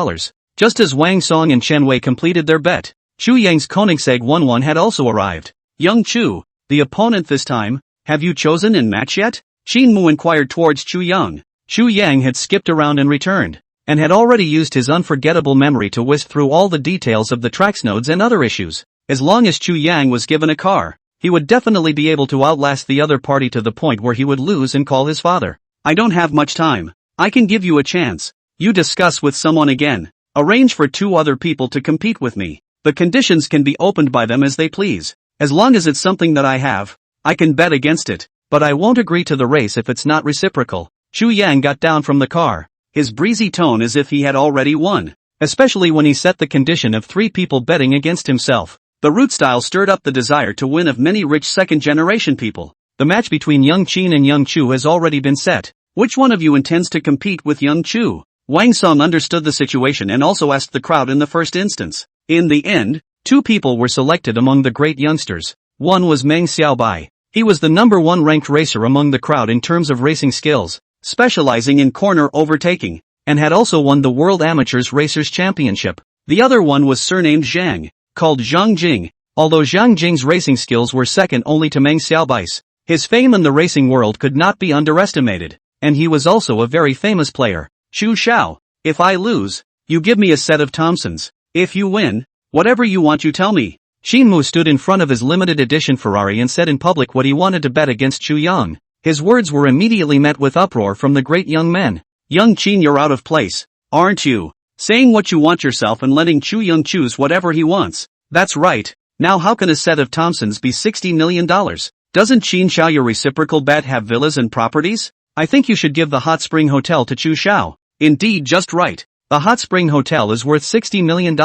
Just as Wang Song and Chen Wei completed their bet, Chu Yang's Koenigsegg 1-1 had also arrived. Young Chu, the opponent this time, have you chosen in match yet? Qin Mu inquired towards Chu Yang. Chu Yang had skipped around and returned, and had already used his unforgettable memory to whisk through all the details of the tracks nodes and other issues. As long as Chu Yang was given a car, he would definitely be able to outlast the other party to the point where he would lose and call his father. I don't have much time. I can give you a chance. You discuss with someone again. Arrange for 2 other people to compete with me. The conditions can be opened by them as they please. As long as it's something that I have, I can bet against it, but I won't agree to the race if it's not reciprocal. Chu Yang got down from the car, his breezy tone as if he had already won, especially when he set the condition of 3 people betting against himself. The root style stirred up the desire to win of many rich second-generation people. The match between Young Qin and Young Chu has already been set. Which one of you intends to compete with Young Chu? Wang Song understood the situation and also asked the crowd in the first instance. In the end, 2 people were selected among the great youngsters. One was Meng Xiaobai. He was the number 1 ranked racer among the crowd in terms of racing skills, specializing in corner overtaking, and had also won the World Amateurs Racers Championship. The other one was surnamed Zhang, called Zhang Jing, although Zhang Jing's racing skills were second only to Meng Xiaobai's. His fame in the racing world could not be underestimated, and he was also a very famous player. Chu Xiao, if I lose, you give me a set of Tomsons. If you win, whatever you want you tell me. Qin Mu stood in front of his limited edition Ferrari and said in public what he wanted to bet against Chu Yang. His words were immediately met with uproar from the great young men. Young Qin, you're out of place, aren't you? Saying what you want yourself and letting Chu Yang choose whatever he wants. That's right. Now how can a set of Tomsons be $60 million? Doesn't Qin Xiao your reciprocal bet have villas and properties? I think you should give the Hot Spring Hotel to Chu Xiao. Indeed, just right. The Hot Spring Hotel is worth $60 million.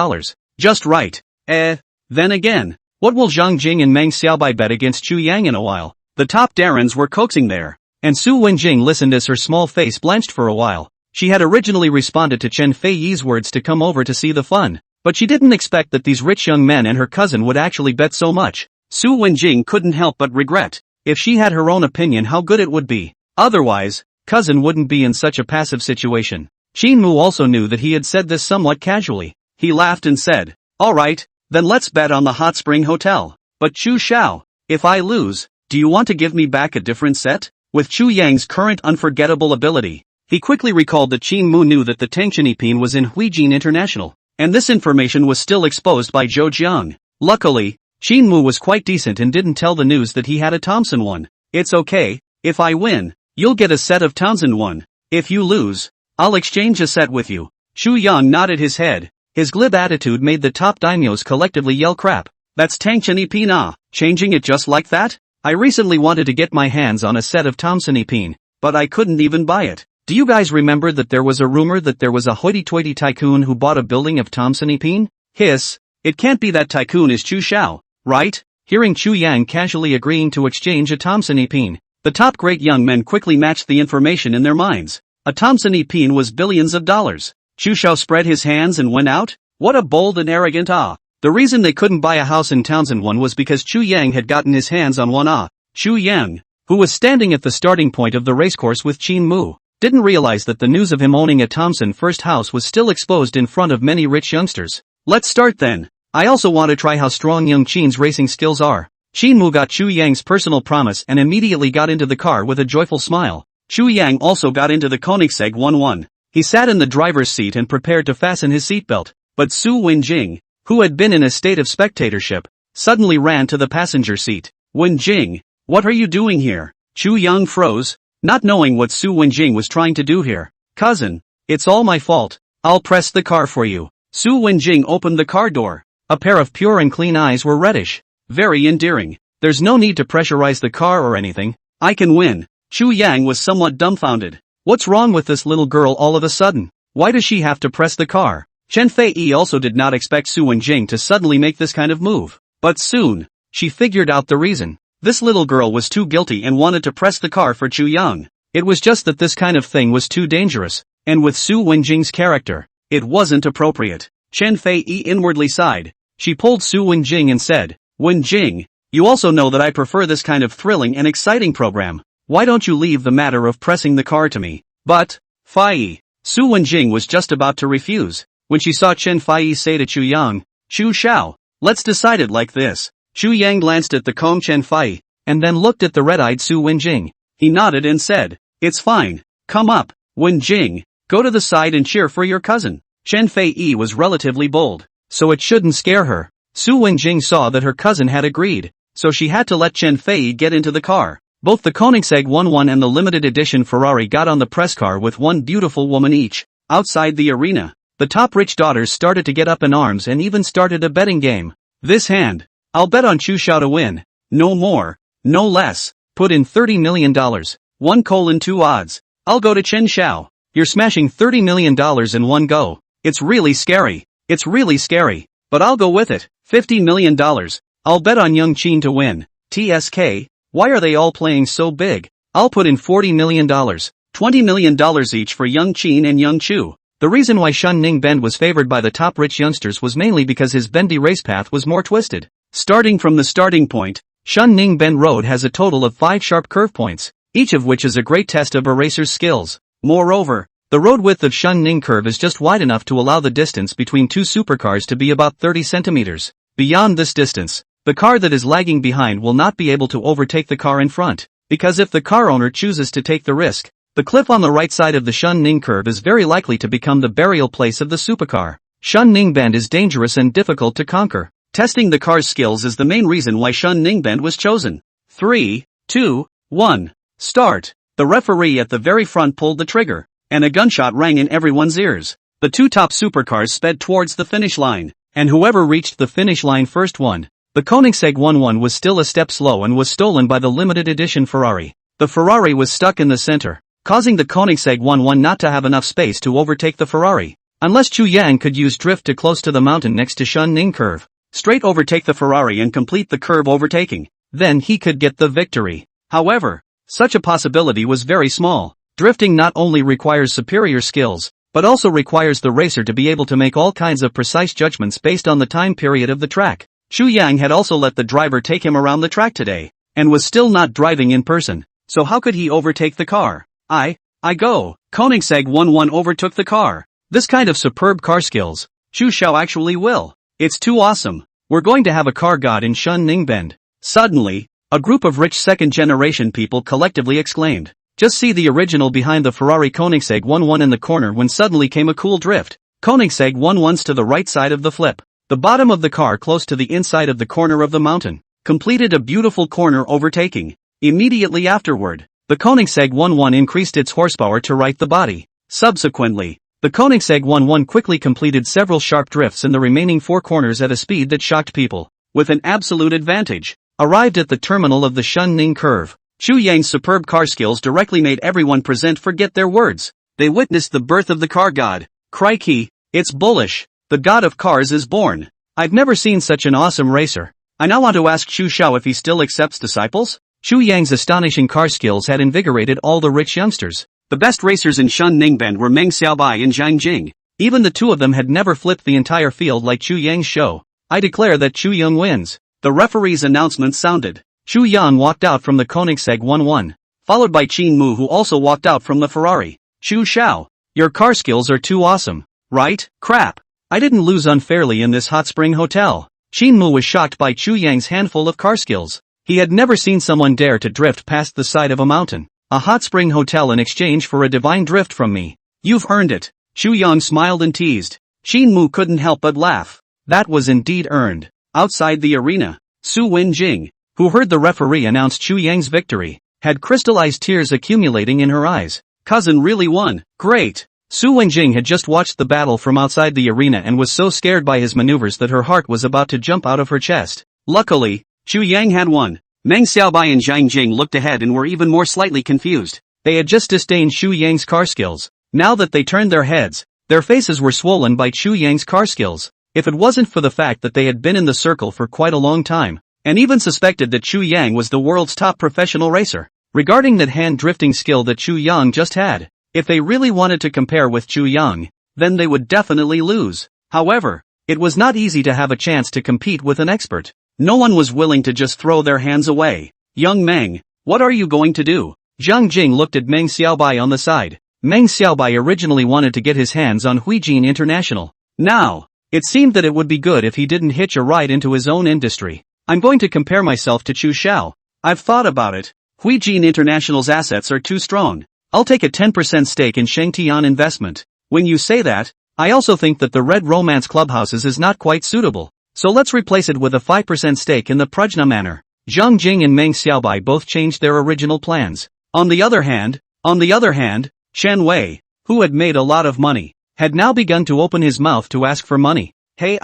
Just right. Then again, what will Zhang Jing and Meng Xiaobai bet against Chu Yang in a while? The top darons were coaxing there, and Su Wenjing listened as her small face blanched for a while. She had originally responded to Chen Feiyi's words to come over to see the fun, but she didn't expect that these rich young men and her cousin would actually bet so much. Su Wenjing couldn't help but regret. If she had her own opinion how good it would be. Otherwise, cousin wouldn't be in such a passive situation. Qin Mu also knew that he had said this somewhat casually. He laughed and said, all right, then let's bet on the Hot Spring Hotel. But Chu Xiao, if I lose, do you want to give me back a different set? With Chu Yang's current unforgettable ability, he quickly recalled that Qin Mu knew that the Tangchenipin was in Huijin International, and this information was still exposed by Zhou Jiang. Luckily, Qin Mu was quite decent and didn't tell the news that he had a Tomson one. It's okay, if I win, you'll get a set of Tomson one. If you lose, I'll exchange a set with you. Chu Yang nodded his head. His glib attitude made the top daimyos collectively yell crap. That's Tangchenipin ah, changing it just like that? I recently wanted to get my hands on a set of Tomsonipin, but I couldn't even buy it. Do you guys remember that there was a rumor that there was a hoity-toity tycoon who bought a building of Tomsonipin? Hiss, it can't be that tycoon is Chu Xiao, right? Hearing Chu Yang casually agreeing to exchange a Tomsonipin, the top great young men quickly matched the information in their minds. A Tomsonipin was billions of dollars. Chu Xiao spread his hands and went out? What a bold and arrogant ah. The reason they couldn't buy a house in Townsend one was because Chu Yang had gotten his hands on one ah. Chu Yang, who was standing at the starting point of the racecourse with Qin Mu, didn't realize that the news of him owning a Tomson first house was still exposed in front of many rich youngsters. Let's start then. I also want to try how strong young Qin's racing skills are. Qin Mu got Chu Yang's personal promise and immediately got into the car with a joyful smile. Chu Yang also got into the Koenigsegg 1-1. He sat in the driver's seat and prepared to fasten his seatbelt, but Su Wenjing, who had been in a state of spectatorship, suddenly ran to the passenger seat. Wenjing, what are you doing here? Chu Yang froze, not knowing what Su Wenjing was trying to do here. Cousin, it's all my fault. I'll press the car for you. Su Wenjing opened the car door. A pair of pure and clean eyes were reddish. Very endearing. There's no need to pressurize the car or anything. I can win. Chu Yang was somewhat dumbfounded. What's wrong with this little girl all of a sudden? Why does she have to press the car? Chen Feiyi also did not expect Su Wenjing to suddenly make this kind of move. But soon, she figured out the reason. This little girl was too guilty and wanted to press the car for Chu Yang. It was just that this kind of thing was too dangerous, and with Su Wenjing's character, it wasn't appropriate. Chen Feiyi inwardly sighed. She pulled Su Wenjing and said, Wenjing, you also know that I prefer this kind of thrilling and exciting program. Why don't you leave the matter of pressing the car to me? But, Fei. Su Wenjing was just about to refuse, when she saw Chen Fei say to Chu Yang, Chu Xiao, let's decide it like this. Chu Yang glanced at the calm Chen Fei, and then looked at the red-eyed Su Wenjing. He nodded and said, it's fine. Come up, Wenjing. Go to the side and cheer for your cousin. Chen Fei was relatively bold, so it shouldn't scare her. Su Wenjing saw that her cousin had agreed, so she had to let Chen Fei get into the car. Both the Koenigsegg 11 and the limited edition Ferrari got on the press car with one beautiful woman each. Outside the arena, the top rich daughters started to get up in arms and even started a betting game. This hand, I'll bet on Chu Xiao to win. No more, no less. Put in $30 million. 1:2 odds. I'll go to Chen Xiao. You're smashing $30 million in one go. It's really scary. It's really scary. But I'll go with it. $50 million. I'll bet on Young Qin to win. TSK. Why are they all playing so big? I'll put in $40 million. $20 million each for Young Qin and Young Chu. The reason why Shun Ning Bend was favored by the top rich youngsters was mainly because his bendy race path was more twisted. Starting from the starting point, Shun Ning Bend Road has a total of 5 sharp curve points, each of which is a great test of a racer's skills. Moreover, the road width of Shun Ning Curve is just wide enough to allow the distance between two supercars to be about 30 centimeters. Beyond this distance, the car that is lagging behind will not be able to overtake the car in front, because if the car owner chooses to take the risk, the cliff on the right side of the Shun Ning Curve is very likely to become the burial place of the supercar. Shun Ning Bend is dangerous and difficult to conquer. Testing the car's skills is the main reason why Shun Ning Bend was chosen. 3, 2, 1, start. The referee at the very front pulled the trigger, and a gunshot rang in everyone's ears. The two top supercars sped towards the finish line, and whoever reached the finish line first won. The Koenigsegg 11 was still a step slow and was stolen by the limited edition Ferrari. The Ferrari was stuck in the center, causing the Koenigsegg 11 not to have enough space to overtake the Ferrari. Unless Chu Yang could use drift to close to the mountain next to Shun Ning Curve, straight overtake the Ferrari and complete the curve overtaking, then he could get the victory. However, such a possibility was very small. Drifting not only requires superior skills, but also requires the racer to be able to make all kinds of precise judgments based on the time period of the track. Chu Yang had also let the driver take him around the track today, and was still not driving in person, so how could he overtake the car? I go. Koenigsegg 11 overtook the car. This kind of superb car skills, Chu Xiao actually will. It's too awesome. We're going to have a car god in Shun Ning Bend. Suddenly, a group of rich second-generation people collectively exclaimed. Just see the original behind the Ferrari Koenigsegg 11 in the corner when suddenly came a cool drift. Koenigsegg 11's to the right side of the flip. The bottom of the car close to the inside of the corner of the mountain, completed a beautiful corner overtaking. Immediately afterward, the Koenigsegg 11 increased its horsepower to right the body. Subsequently, the Koenigsegg 11 quickly completed several sharp drifts in the remaining 4 corners at a speed that shocked people. With an absolute advantage, arrived at the terminal of the Shun Ning Curve. Chu Yang's superb car skills directly made everyone present forget their words. They witnessed the birth of the car god. Crikey, it's bullish. The god of cars is born. I've never seen such an awesome racer. I now want to ask Chu Xiao if he still accepts disciples? Chu Yang's astonishing car skills had invigorated all the rich youngsters. The best racers in Shun Ning Bend were Meng Xiaobai and Zhang Jing. Even the two of them had never flipped the entire field like Chu Yang's show. I declare that Chu Yang wins. The referee's announcement sounded. Chu Yang walked out from the Koenigsegg 11, followed by Qin Mu, who also walked out from the Ferrari. Chu Xiao, your car skills are too awesome. Right? Crap. I didn't lose unfairly in this hot spring hotel. Qin Mu was shocked by Chu Yang's handful of car skills. He had never seen someone dare to drift past the side of a mountain. A hot spring hotel in exchange for a divine drift from me. You've earned it. Chu Yang smiled and teased. Qin Mu couldn't help but laugh. That was indeed earned. Outside the arena, Su Wenjing, who heard the referee announce Chu Yang's victory, had crystallized tears accumulating in her eyes. Cousin really won. Great. Su Wenjing had just watched the battle from outside the arena and was so scared by his maneuvers that her heart was about to jump out of her chest. Luckily, Chu Yang had won. Meng Xiaobai and Zhang Jing looked ahead and were even more slightly confused. They had just disdained Chu Yang's car skills. Now that they turned their heads, their faces were swollen by Chu Yang's car skills. If it wasn't for the fact that they had been in the circle for quite a long time, and even suspected that Chu Yang was the world's top professional racer, regarding that hand drifting skill that Chu Yang just had, if they really wanted to compare with Chu Yang, then they would definitely lose. However, it was not easy to have a chance to compete with an expert. No one was willing to just throw their hands away. Young Meng, what are you going to do? Zhang Jing looked at Meng Xiaobai on the side. Meng Xiaobai originally wanted to get his hands on Huijin International. Now, it seemed that it would be good if he didn't hitch a ride into his own industry. I'm going to compare myself to Chu Xiao. I've thought about it. Huijin International's assets are too strong. I'll take a 10% stake in Shengtian Investment. When you say that, I also think that the Red Romance Clubhouses is not quite suitable. So let's replace it with a 5% stake in the Prajna Manor. Zhang Jing and Meng Xiaobai both changed their original plans. On the other hand, Chen Wei, who had made a lot of money, had now begun to open his mouth to ask for money. Hey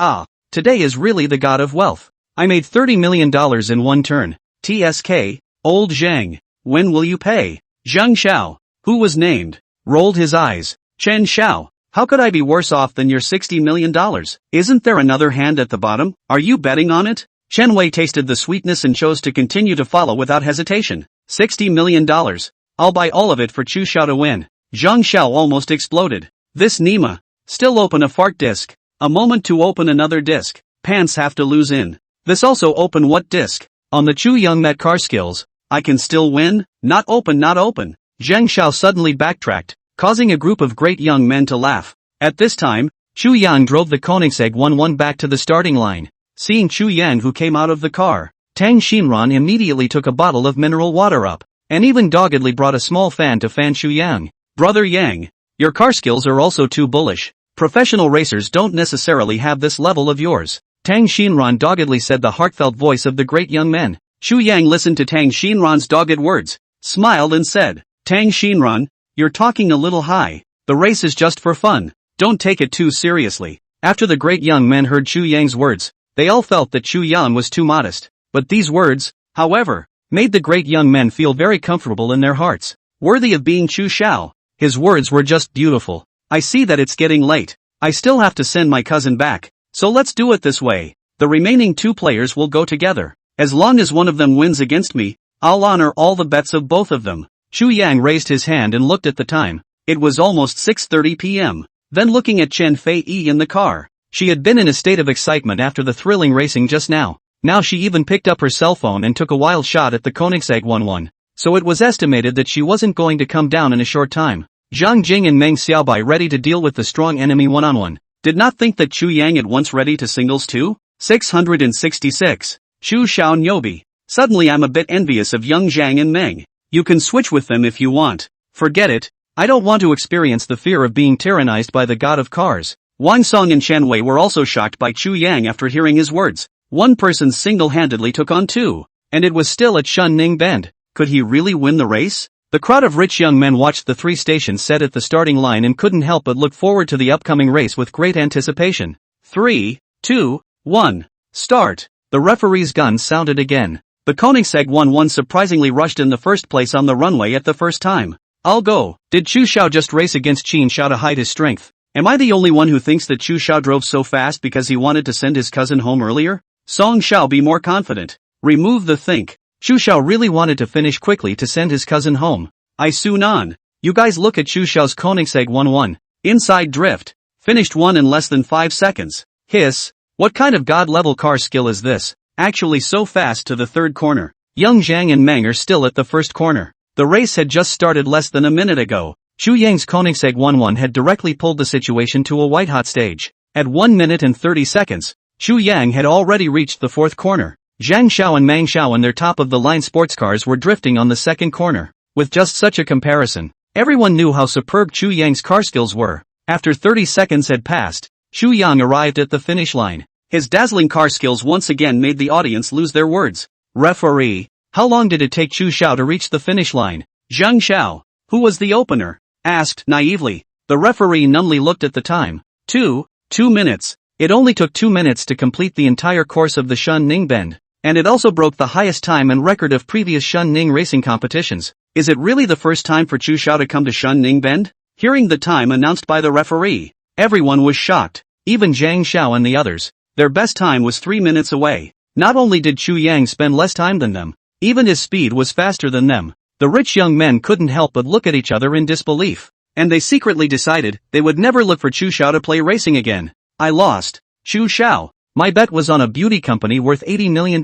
today is really the god of wealth. I made $30 million in one turn. TSK, old Zhang, when will you pay? Zhang Xiao, who was named, rolled his eyes. Chen Xiao, how could I be worse off than your $60 million? Isn't there another hand at the bottom? Are you betting on it? Chen Wei tasted the sweetness and chose to continue to follow without hesitation. $60 million. I'll buy all of it for Chu Xiao to win. Zhang Xiao almost exploded. This Nima. Still open a fart disc. A moment to open another disc. Pants have to lose in. This also open what disc? On the Chu Young Met car skills. I can still win? Not open. Zhang Xiao suddenly backtracked, causing a group of great young men to laugh. At this time, Chu Yang drove the Koenigsegg 1-1 back to the starting line. Seeing Chu Yang who came out of the car, Tang Xinran immediately took a bottle of mineral water up, and even doggedly brought a small fan to fan Chu Yang. Brother Yang, your car skills are also too bullish. Professional racers don't necessarily have this level of yours. Tang Xinran doggedly said, the heartfelt voice of the great young men. Chu Yang listened to Tang Xinran's dogged words, smiled and said, Tang Xinran, you're talking a little high. The race is just for fun. Don't take it too seriously. After the great young men heard Chu Yang's words, they all felt that Chu Yang was too modest. But these words, however, made the great young men feel very comfortable in their hearts. Worthy of being Chu Xiao. His words were just beautiful. I see that it's getting late. I still have to send my cousin back. So let's do it this way. The remaining two players will go together. As long as one of them wins against me, I'll honor all the bets of both of them. Chu Yang raised his hand and looked at the time. It was almost 6:30 p.m. Then looking at Chen Fei Yi in the car. She had been in a state of excitement after the thrilling racing just now. Now she even picked up her cell phone and took a wild shot at the Koenigsegg 1-1. So it was estimated that she wasn't going to come down in a short time. Zhang Jing and Meng Xiaobai, ready to deal with the strong enemy one-on-one, did not think that Chu Yang at once ready to singles too? 666. Chu Xiao Nyobi. Suddenly I'm a bit envious of young Zhang and Meng. You can switch with them if you want. Forget it. I don't want to experience the fear of being tyrannized by the god of cars. Wang Song and Chen Wei were also shocked by Chu Yang after hearing his words. One person single-handedly took on two. And it was still at Shunning Bend. Could he really win the race? The crowd of rich young men watched the three stations set at the starting line and couldn't help but look forward to the upcoming race with great anticipation. 3, 2, 1. Start. The referee's gun sounded again. The Koenigsegg 1-1 surprisingly rushed in the first place on the runway at the first time. I'll go. Did Chu Xiao just race against Qin Xiao to hide his strength? Am I the only one who thinks that Chu Xiao drove so fast because he wanted to send his cousin home earlier? Song Xiao, be more confident. Remove the think. Chu Xiao really wanted to finish quickly to send his cousin home. I soon on. You guys look at Chu Xiao's Koenigsegg 1-1. Inside drift. Finished one in less than 5 seconds. Hiss. What kind of god-level car skill is this? Actually so fast to the third corner. Young Zhang and Meng are still at the first corner. The race had just started less than a minute ago. Chu Yang's Koenigsegg 1-1 had directly pulled the situation to a white-hot stage. At 1 minute and 30 seconds, Chu Yang had already reached the fourth corner. Zhang Xiao and Meng Xiao in their top-of-the-line sports cars were drifting on the second corner. With just such a comparison, everyone knew how superb Chu Yang's car skills were. After 30 seconds had passed, Chu Yang arrived at the finish line. His dazzling car skills once again made the audience lose their words. Referee, how long did it take Chu Xiao to reach the finish line? Zhang Xiao, who was the opener, asked naively. The referee numbly looked at the time. 2 minutes. It only took 2 minutes to complete the entire course of the Shun Ning Bend. And it also broke the highest time and record of previous Shun Ning racing competitions. Is it really the first time for Chu Xiao to come to Shun Ning Bend? Hearing the time announced by the referee, everyone was shocked. Even Zhang Xiao and the others. Their best time was 3 minutes away. Not only did Chu Yang spend less time than them, even his speed was faster than them. The rich young men couldn't help but look at each other in disbelief. And they secretly decided they would never look for Chu Xiao to play racing again. I lost. Chu Xiao. My bet was on a beauty company worth $80 million.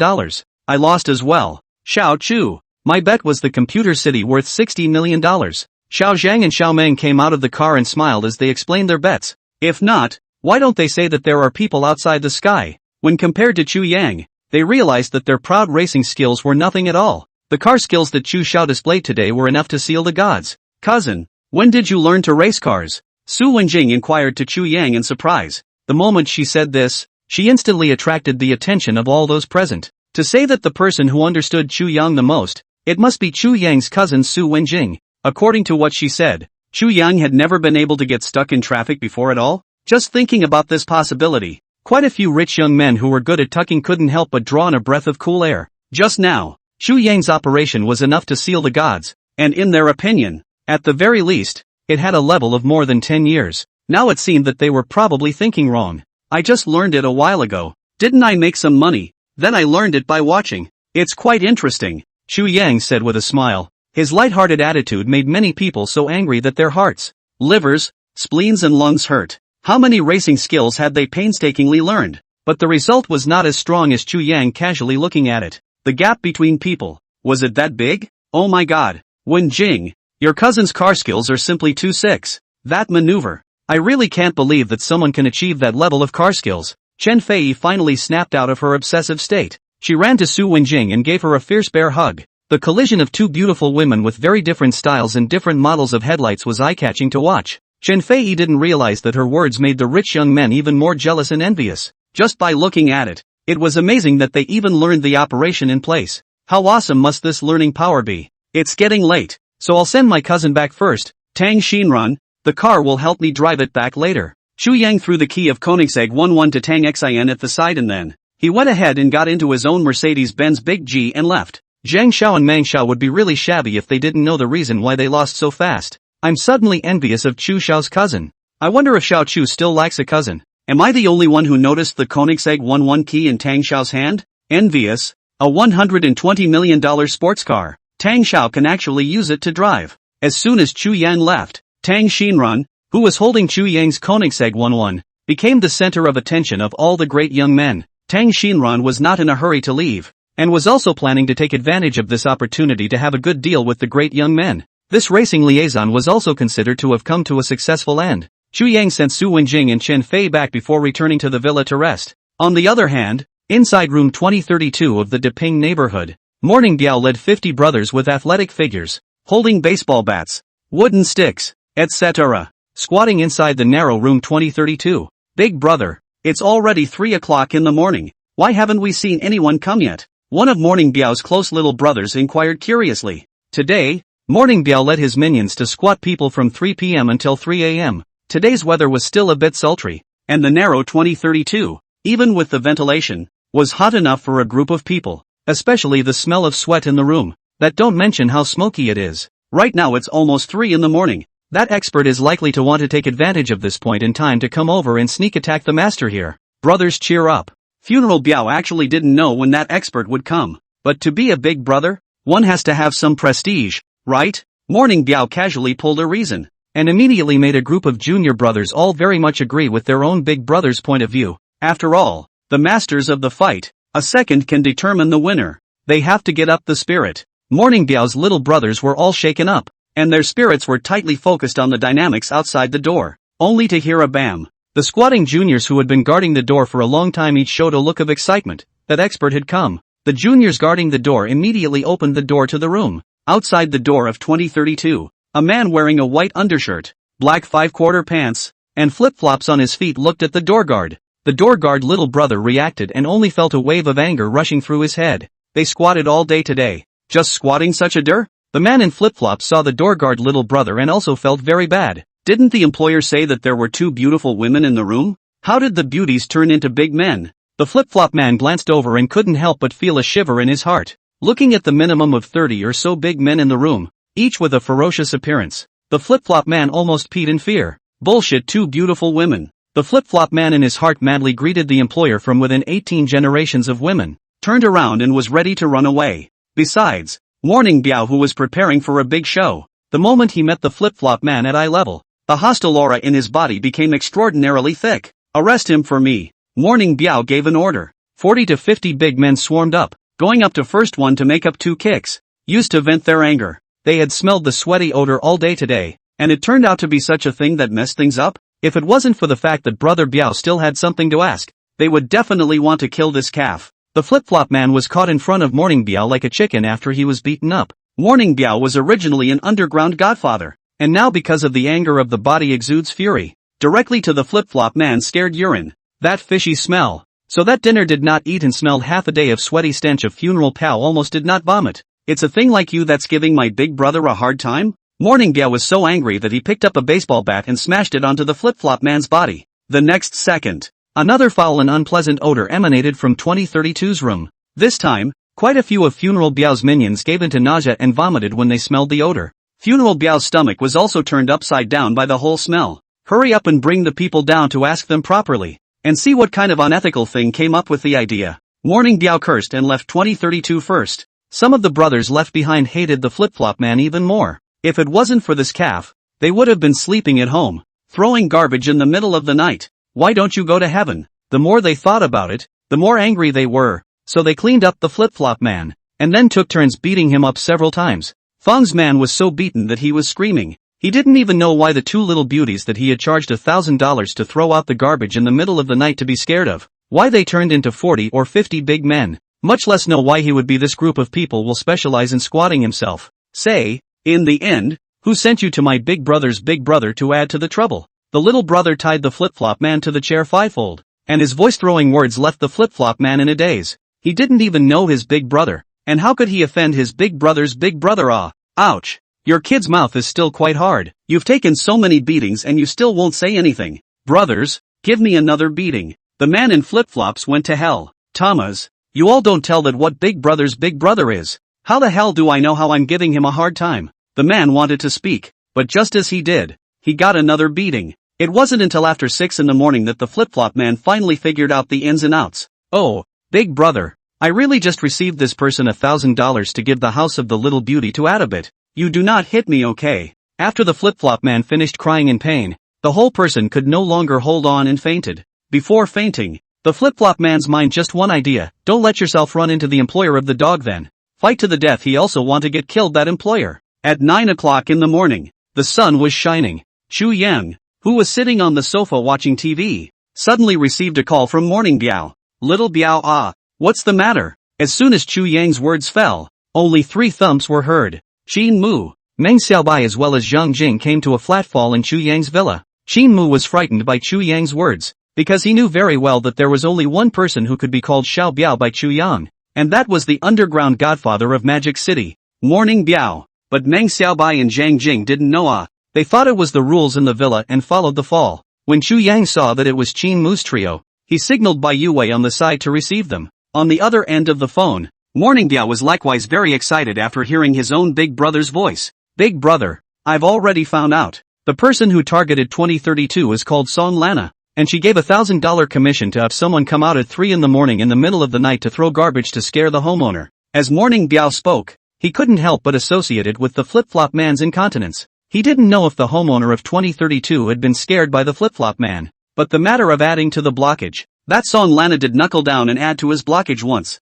I lost as well. Xiao Chu. My bet was the computer city worth $60 million. Xiao Zhang and Xiao Meng came out of the car and smiled as they explained their bets. If not, why don't they say that there are people outside the sky? When compared to Chu Yang, they realized that their proud racing skills were nothing at all. The car skills that Chu Xiao displayed today were enough to seal the gods. Cousin, when did you learn to race cars? Su Wenjing inquired to Chu Yang in surprise. The moment she said this, she instantly attracted the attention of all those present. To say that the person who understood Chu Yang the most, it must be Chu Yang's cousin Su Wenjing. According to what she said, Chu Yang had never been able to get stuck in traffic before at all. Just thinking about this possibility, quite a few rich young men who were good at tucking couldn't help but draw in a breath of cool air. Just now, Chu Yang's operation was enough to seal the gods, and in their opinion, at the very least, it had a level of more than 10 years. Now it seemed that they were probably thinking wrong. I just learned it a while ago. Didn't I make some money? Then I learned it by watching. It's quite interesting, Chu Yang said with a smile. His light-hearted attitude made many people so angry that their hearts, livers, spleens and lungs hurt. How many racing skills had they painstakingly learned? But the result was not as strong as Chu Yang casually looking at it. The gap between people, was it that big? Oh my god. Wen Jing, your cousin's car skills are simply too sick. That maneuver. I really can't believe that someone can achieve that level of car skills. Chen Fei finally snapped out of her obsessive state. She ran to Su Wenjing and gave her a fierce bear hug. The collision of two beautiful women with very different styles and different models of headlights was eye-catching to watch. Chen Fei didn't realize that her words made the rich young men even more jealous and envious. Just by looking at it, it was amazing that they even learned the operation in place. How awesome must this learning power be? It's getting late, so I'll send my cousin back first. Tang Xinrun, the car will help me drive it back later. Chu Yang threw the key of Koenigsegg 11 to Tang Xin at the side and then, he went ahead and got into his own Mercedes-Benz Big G and left. Zhang Xiao and Mang Xiao would be really shabby if they didn't know the reason why they lost so fast. I'm suddenly envious of Chu Xiao's cousin. I wonder if Xiao Chu still lacks a cousin. Am I the only one who noticed the Koenigsegg 11 key in Tang Xiao's hand? Envious. A $120 million sports car. Tang Xiao can actually use it to drive. As soon as Chu Yan left, Tang Xinrun, who was holding Chu Yang's Koenigsegg 11, became the center of attention of all the great young men. Tang Xinrun was not in a hurry to leave, and was also planning to take advantage of this opportunity to have a good deal with the great young men. This racing liaison was also considered to have come to a successful end. Chu Yang sent Su Wenjing and Chen Fei back before returning to the villa to rest. On the other hand, inside room 2032 of the Deping neighborhood, Morning Biao led 50 brothers with athletic figures, holding baseball bats, wooden sticks, etc., squatting inside the narrow room 2032. Big brother, it's already 3 o'clock in the morning. Why haven't we seen anyone come yet? One of Morning Biao's close little brothers inquired curiously. Today, Morning Biao led his minions to squat people from 3 p.m. until 3 a.m. Today's weather was still a bit sultry, and the narrow 2032, even with the ventilation, was hot enough for a group of people, especially the smell of sweat in the room. That don't mention how smoky it is. Right now it's almost 3 in the morning. That expert is likely to want to take advantage of this point in time to come over and sneak attack the master here. Brothers, cheer up. Funeral Biao actually didn't know when that expert would come. But to be a big brother, one has to have some prestige, right? Morning Biao casually pulled a reason, and immediately made a group of junior brothers all very much agree with their own big brother's point of view. After all, the masters of the fight, a second can determine the winner. They have to get up the spirit. Morning Biao's little brothers were all shaken up, and their spirits were tightly focused on the dynamics outside the door, only to hear a bam. The squatting juniors who had been guarding the door for a long time each showed a look of excitement. That expert had come. The juniors guarding the door immediately opened the door to the room. Outside the door of 2032, a man wearing a white undershirt, black 5/4 pants, and flip-flops on his feet looked at the door guard. The door guard little brother reacted and only felt a wave of anger rushing through his head. They squatted all day today. Just squatting such a dir? The man in flip-flops saw the door guard little brother and also felt very bad. Didn't the employer say that there were 2 beautiful women in the room? How did the beauties turn into big men? The flip-flop man glanced over and couldn't help but feel a shiver in his heart. Looking at the minimum of 30 or so big men in the room, each with a ferocious appearance, the flip-flop man almost peed in fear. Bullshit, 2 beautiful women. The flip-flop man in his heart madly greeted the employer from within 18 generations of women, turned around and was ready to run away. Besides, Morning Biao who was preparing for a big show, the moment he met the flip-flop man at eye level, the hostile aura in his body became extraordinarily thick. Arrest him for me. Morning Biao gave an order. 40 to 50 big men swarmed up, going up to first one to make up 2 kicks. used to vent their anger. They had smelled the sweaty odor all day today, and it turned out to be such a thing that messed things up. If it wasn't for the fact that Brother Biao still had something to ask, they would definitely want to kill this calf. The flip-flop man was caught in front of Morning Biao like a chicken after he was beaten up. Morning Biao was originally an underground godfather, and now because of the anger of the body exudes fury directly to the flip-flop man's scared urine. That fishy smell. So that dinner did not eat and smelled half a day of sweaty stench of funeral. Pal almost did not vomit. It's a thing like you that's giving my big brother a hard time? Morning Biao was so angry that he picked up a baseball bat and smashed it onto the flip-flop man's body. The next second, another foul and unpleasant odor emanated from 2032's room. This time, quite a few of Funeral Biao's minions gave into nausea and vomited when they smelled the odor. Funeral Biao's stomach was also turned upside down by the whole smell. Hurry up and bring the people down to ask them properly, and see what kind of unethical thing came up with the idea. Morning Biao cursed and left 2032 first. Some of the brothers left behind hated the flip-flop man even more. If it wasn't for this calf, they would have been sleeping at home, throwing garbage in the middle of the night. Why don't you go to heaven? The more they thought about it, the more angry they were, so they cleaned up the flip-flop man, and then took turns beating him up several times. Feng's man was so beaten that he was screaming. He didn't even know why the two little beauties that he had charged $1,000 to throw out the garbage in the middle of the night to be scared of, why they turned into 40 or 50 big men, much less know why he would be this group of people will specialize in squatting himself. Say, in the end, who sent you to my big brother's big brother to add to the trouble? The little brother tied the flip-flop man to the chair fivefold, and his voice-throwing words left the flip-flop man in a daze. He didn't even know his big brother, and how could he offend his big brother's big brother? Ouch. Your kid's mouth is still quite hard. You've taken so many beatings and you still won't say anything. Brothers, give me another beating. The man in flip-flops went to hell. Thomas, you all don't tell that what big brother's big brother is. How the hell do I know how I'm giving him a hard time? The man wanted to speak, but just as he did, he got another beating. It wasn't until after 6 in the morning that the flip-flop man finally figured out the ins and outs. Oh, big brother, I really just received this person $1,000 to give the house of the little beauty to add a bit. You do not hit me, okay? After the flip-flop man finished crying in pain, the whole person could no longer hold on and fainted. Before fainting, the flip-flop man's mind just one idea: don't let yourself run into the employer of the dog then. Fight to the death. He also want to get killed that employer. At 9 o'clock in the morning, the sun was shining. Chu Yang, who was sitting on the sofa watching TV, suddenly received a call from Morning Biao. Little Biao, what's the matter? As soon as Chu Yang's words fell, only 3 thumps were heard. Qin Mu, Meng Xiaobai as well as Zhang Jing came to a flat fall in Chu Yang's villa. Qin Mu was frightened by Chu Yang's words, because he knew very well that there was only one person who could be called Xiao Biao by Chu Yang, and that was the underground godfather of Magic City, Morning Biao. But Meng Xiaobai and Zhang Jing didn't know. They thought it was the rules in the villa and followed the fall. When Chu Yang saw that it was Qin Mu's trio, he signaled Bai Yuwei on the side to receive them. On the other end of the phone, Morning Biao was likewise very excited after hearing his own big brother's voice. Big brother, I've already found out. The person who targeted 2032 is called Song Lana, and she gave $1,000 commission to have someone come out at 3 in the morning in the middle of the night to throw garbage to scare the homeowner. As Morning Biao spoke, he couldn't help but associate it with the flip-flop man's incontinence. He didn't know if the homeowner of 2032 had been scared by the flip-flop man, but the matter of adding to the blockage, that Song Lana did knuckle down and add to his blockage once.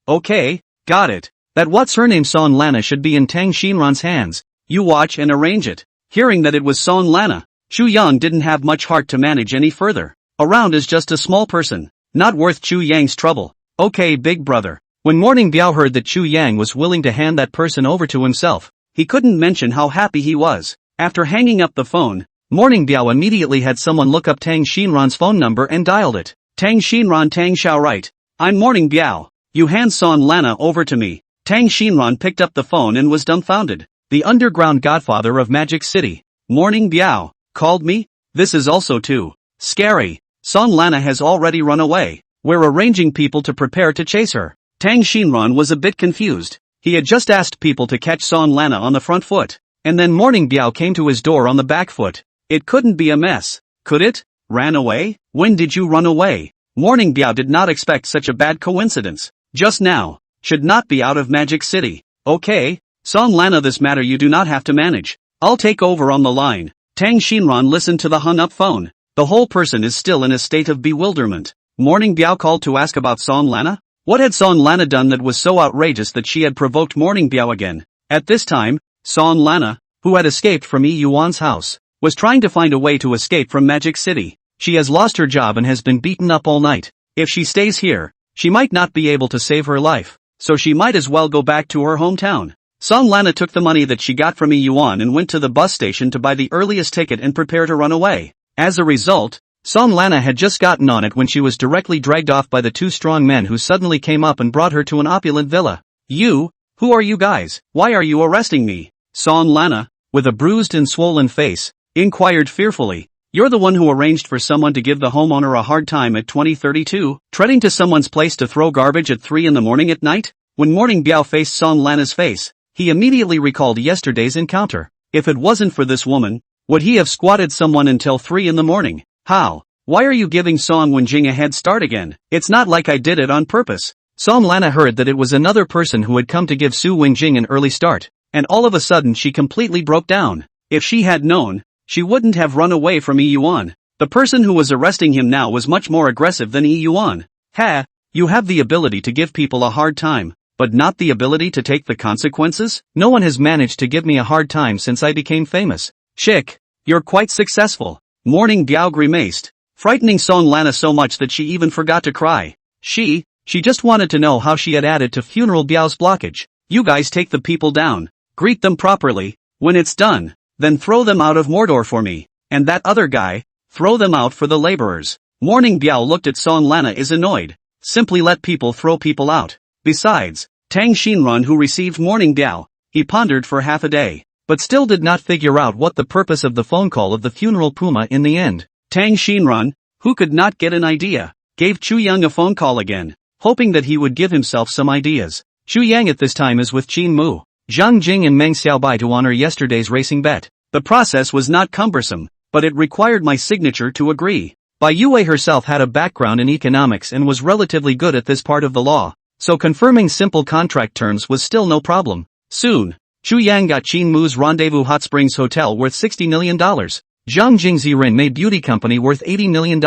Okay, got it. That what's her name Song Lana should be in Tang Xinran's hands. You watch and arrange it. Hearing that it was Song Lana, Chu Yang didn't have much heart to manage any further. Around is just a small person, not worth Chu Yang's trouble. Okay, big brother. When Morning Biao heard that Chu Yang was willing to hand that person over to himself, he couldn't mention how happy he was. After hanging up the phone, Morning Biao immediately had someone look up Tang Xinran's phone number and dialed it. Tang Xinran, Tang Xiao, right. I'm Morning Biao. You hand Song Lana over to me. Tang Xinran picked up the phone and was dumbfounded. The underground godfather of Magic City, Morning Biao, called me? This is also too scary. Song Lana has already run away. We're arranging people to prepare to chase her. Tang Xinran was a bit confused. He had just asked people to catch Song Lana on the front foot, and then Morning Biao came to his door on the back foot. It couldn't be a mess, could it? Ran away? When did you run away? Morning Biao did not expect such a bad coincidence. Just now. Should not be out of Magic City. Okay, Song Lana, this matter you do not have to manage. I'll take over on the line. Tang Xinran listened to the hung-up phone. The whole person is still in a state of bewilderment. Morning Biao called to ask about Song Lana? What had Song Lana done that was so outrageous that she had provoked Morning Biao again? At this time, Song Lana, who had escaped from Yi Yuan's house, was trying to find a way to escape from Magic City. She has lost her job and has been beaten up all night. If she stays here, she might not be able to save her life, so she might as well go back to her hometown. Song Lana took the money that she got from Yi Yuan and went to the bus station to buy the earliest ticket and prepare to run away. As a result, Song Lana had just gotten on it when she was directly dragged off by the two strong men who suddenly came up and brought her to an opulent villa. "You? Who are you guys? Why are you arresting me?" Song Lana, with a bruised and swollen face, inquired fearfully. "You're the one who arranged for someone to give the homeowner a hard time at 2032, treading to someone's place to throw garbage at 3 in the morning at night?" When Morning Biao faced Song Lana's face, he immediately recalled yesterday's encounter. If it wasn't for this woman, would he have squatted someone until 3 in the morning? How? Why are you giving Song Wenjing a head start again? It's not like I did it on purpose. Song Lana heard that it was another person who had come to give Su Wenjing an early start, and all of a sudden she completely broke down. If she had known, she wouldn't have run away from Yi Yuan. The person who was arresting him now was much more aggressive than Yi Yuan. "Ha, you have the ability to give people a hard time, but not the ability to take the consequences? No one has managed to give me a hard time since I became famous. Chick, you're quite successful." Morning Biao grimaced, frightening Song Lana so much that she even forgot to cry. She just wanted to know how she had added to Funeral Biao's blockage. "You guys take the people down. Greet them properly. When it's done, then throw them out of Mordor for me. And that other guy, throw them out for the laborers." Morning Biao looked at Song Lana is annoyed. Simply let people throw people out. Besides, Tang Xinran who received Morning Biao, he pondered for half a day, but still did not figure out what the purpose of the phone call of the funeral puma in the end. Tang Xinran, who could not get an idea, gave Chu Yang a phone call again, hoping that he would give himself some ideas. Chu Yang at this time is with Qin Mu, Zhang Jing and Meng Xiaobai to honor yesterday's racing bet. The process was not cumbersome, but it required my signature to agree. Bai Yue herself had a background in economics and was relatively good at this part of the law, so confirming simple contract terms was still no problem. Soon, Chu Yang got Qin Mu's Rendezvous Hot Springs Hotel worth $60 million, Zhang Jing's Yiren Mei Beauty Company worth $80 million,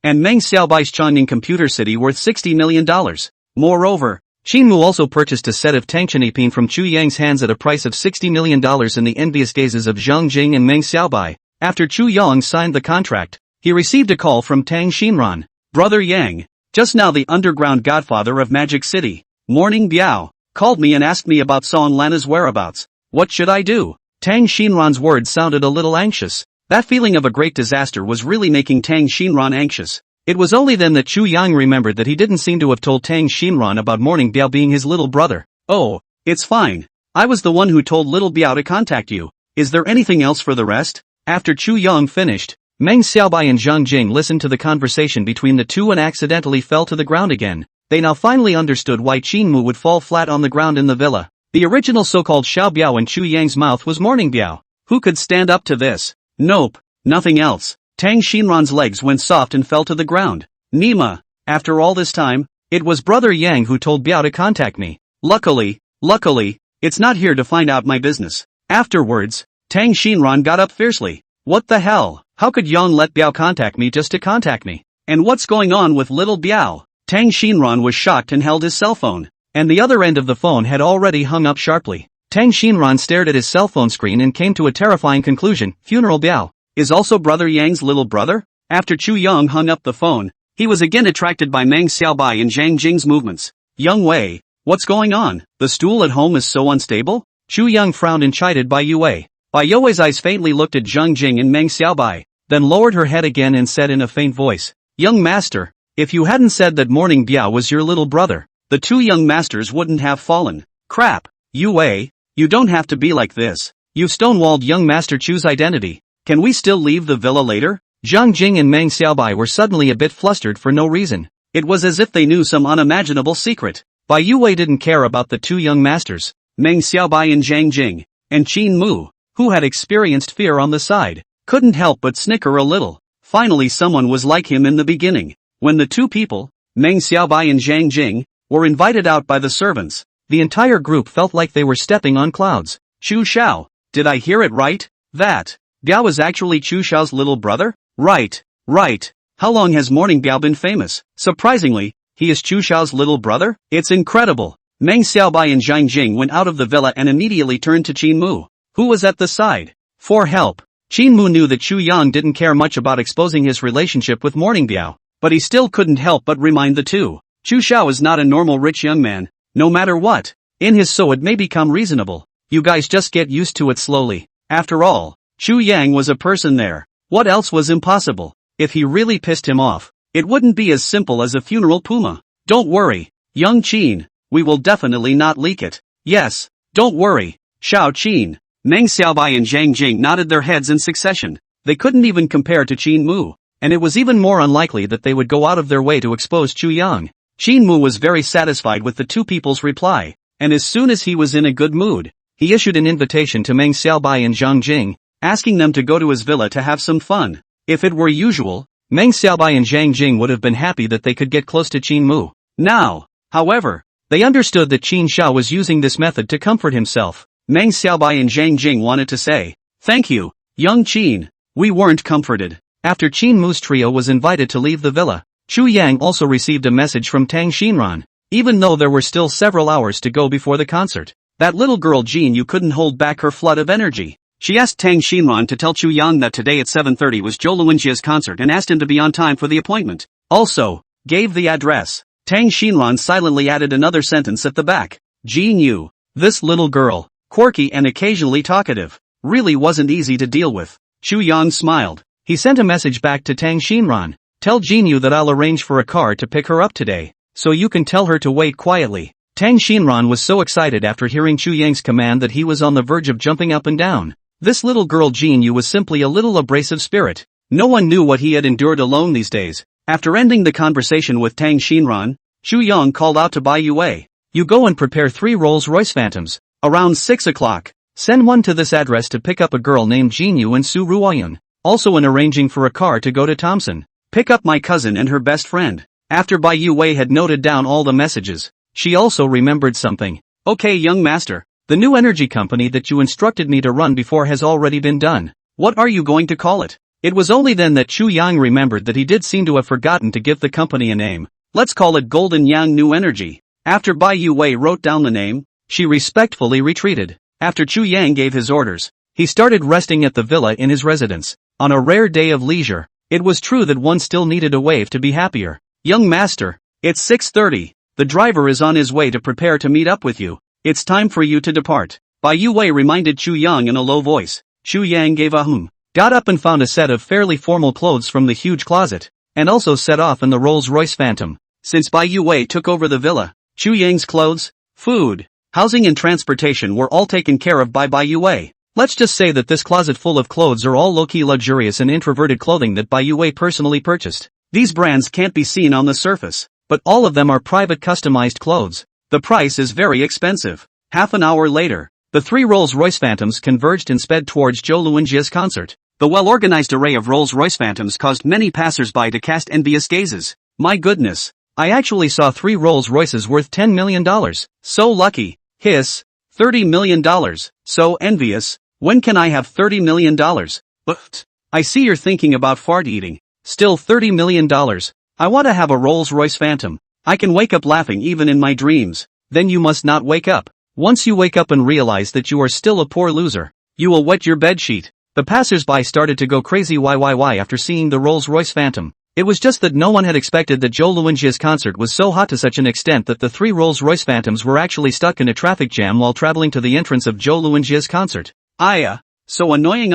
and Meng Xiaobai's Chongqing Computer City worth $60 million. Moreover, Qin Mu also purchased a set of Tangchenipin from Chu Yang's hands at a price of $60 million in the envious gazes of Zhang Jing and Meng Xiaobai. After Chu Yang signed the contract, he received a call from Tang Xinran. "Brother Yang, just now the underground godfather of Magic City, Morning Biao, called me and asked me about Song Lana's whereabouts. What should I do?" Tang Xinran's words sounded a little anxious. That feeling of a great disaster was really making Tang Xinran anxious. It was only then that Chu Yang remembered that he didn't seem to have told Tang Xinran about Morning Biao being his little brother. "Oh, it's fine. I was the one who told little Biao to contact you. Is there anything else for the rest?" After Chu Yang finished, Meng Xiaobai and Zhang Jing listened to the conversation between the two and accidentally fell to the ground again. They now finally understood why Qin Mu would fall flat on the ground in the villa. The original so-called Xiao Biao in Chu Yang's mouth was Morning Biao. Who could stand up to this? Nope, nothing else. Tang Xinran's legs went soft and fell to the ground. "Nima, after all this time, it was Brother Yang who told Biao to contact me. Luckily, it's not here to find out my business." Afterwards, Tang Xinran got up fiercely. "What the hell? How could Yang let Biao contact me just to contact me? And what's going on with little Biao?" Tang Xinran was shocked and held his cell phone, and the other end of the phone had already hung up sharply. Tang Xinran stared at his cell phone screen and came to a terrifying conclusion. Funeral Biao is also Brother Yang's little brother? After Chu Yang hung up the phone, he was again attracted by Meng Xiaobai and Zhang Jing's movements. "Young Wei, what's going on? The stool at home is so unstable?" Chu Yang frowned and chided Bai Yue. Bai Yue's eyes faintly looked at Zhang Jing and Meng Xiaobai, then lowered her head again and said in a faint voice, "Young master, if you hadn't said that Morning Biao was your little brother, the two young masters wouldn't have fallen." "Crap, Yue, you don't have to be like this. You've stonewalled young master Chu's identity. Can we still leave the villa later?" Zhang Jing and Meng Xiaobai were suddenly a bit flustered for no reason. It was as if they knew some unimaginable secret. Bai Yue didn't care about the two young masters, Meng Xiaobai and Zhang Jing, and Qin Mu, who had experienced fear on the side, couldn't help but snicker a little. Finally someone was like him in the beginning. When the two people, Meng Xiaobai and Zhang Jing, were invited out by the servants, the entire group felt like they were stepping on clouds. "Chu Xiao, did I hear it right? That Biao is actually Chu Xiao's little brother?" Right. How long has Morning Biao been famous?" Surprisingly, He is Chu Xiao's little brother? It's incredible. Meng Xiaobai and Zhang Jing went out of the villa and immediately turned to Qin Mu, who was at the side, for help. Qin Mu knew that Chu Yang didn't care much about exposing his relationship with Morning Biao, but he still couldn't help but remind the two. Chu Xiao is not a normal rich young man, no matter what. In his so it may become reasonable. You guys just get used to it slowly. After all, Chu Yang was a person there. What else was impossible? If he really pissed him off, it wouldn't be as simple as a funeral puma. Don't worry, young Qin, we will definitely not leak it. Yes, don't worry, Xiao Qin. Meng Xiaobai and Zhang Jing nodded their heads in succession. They couldn't even compare to Qin Mu, and it was even more unlikely that they would go out of their way to expose Chu Yang. Qin Mu was very satisfied with the two people's reply, and as soon as he was in a good mood, he issued an invitation to Meng Xiaobai and Zhang Jing, asking them to go to his villa to have some fun. If it were usual, Meng Xiaobai and Zhang Jing would have been happy that they could get close to Qin Mu. Now, however, they understood that Qin Xiao was using this method to comfort himself. Meng Xiaobai and Zhang Jing wanted to say, "Thank you, young Qin." We weren't comforted. After Qin Mu's trio was invited to leave the villa, Chu Yang also received a message from Tang Xinran. Even though there were still several hours to go before the concert, that little girl Jean Yu couldn't hold back her flood of energy. She asked Tang Xinran to tell Chu Yang that today at 7:30 was Zhou Luwenjie's concert and asked him to be on time for the appointment. Also, gave the address. Tang Xinran silently added another sentence at the back. Jean Yu, this little girl, quirky and occasionally talkative, really wasn't easy to deal with. Chu Yang smiled. He sent a message back to Tang Xinran. Tell Jean Yu that I'll arrange for a car to pick her up today, so you can tell her to wait quietly. Tang Xinran was so excited after hearing Chu Yang's command that he was on the verge of jumping up and down. This little girl Jean Yu was simply a little abrasive spirit. No one knew what he had endured alone these days. After ending the conversation with Tang Xinran, Chu Yang called out to Bai Yue. You go and prepare 3 Rolls-Royce Phantoms. Around 6 o'clock. Send one to this address to pick up a girl named Jean Yu and Su Ruoyun. Also in arranging for a car to go to Tomson. Pick up my cousin and her best friend. After Bai Yue had noted down all the messages, she also remembered something. Okay young master, the new energy company that you instructed me to run before has already been done. What are you going to call it? It was only then that Chu Yang remembered that he did seem to have forgotten to give the company a name. Let's call it Golden Yang New Energy. After Bai Yue wrote down the name, she respectfully retreated. After Chu Yang gave his orders, he started resting at the villa in his residence. On a rare day of leisure, it was true that one still needed a wave to be happier. Young master, it's 6:30. The driver is on his way to prepare to meet up with you. It's time for you to depart. Bai Yue reminded Chu Yang in a low voice. Chu Yang gave a got up and found a set of fairly formal clothes from the huge closet, and also set off in the Rolls-Royce Phantom. Since Bai Yue took over the villa, Chu Yang's clothes, food, housing and transportation were all taken care of by Bai Yue. Let's just say that this closet full of clothes are all low-key luxurious and introverted clothing that Bai Yue personally purchased. These brands can't be seen on the surface, but all of them are private customized clothes. The price is very expensive. Half an hour later, the 3 Rolls-Royce Phantoms converged and sped towards Zhou Luwenjie's concert. The well-organized array of Rolls-Royce Phantoms caused many passers-by to cast envious gazes. My goodness, I actually saw 3 Rolls-Royces worth $10 million. So lucky. Hiss. $30 million. So envious. When can I have $30 million? But I see you're thinking about fart eating. Still $30 million. I want to have a Rolls-Royce Phantom. I can wake up laughing even in my dreams. Then you must not wake up. Once you wake up and realize that you are still a poor loser, you will wet your bedsheet. The passers-by started to go crazy after seeing the Rolls-Royce Phantom. It was just that no one had expected that Zhou Luwenjie's concert was so hot to such an extent that the 3 Rolls-Royce Phantoms were actually stuck in a traffic jam while traveling to the entrance of Zhou Luwenjie's concert. So annoying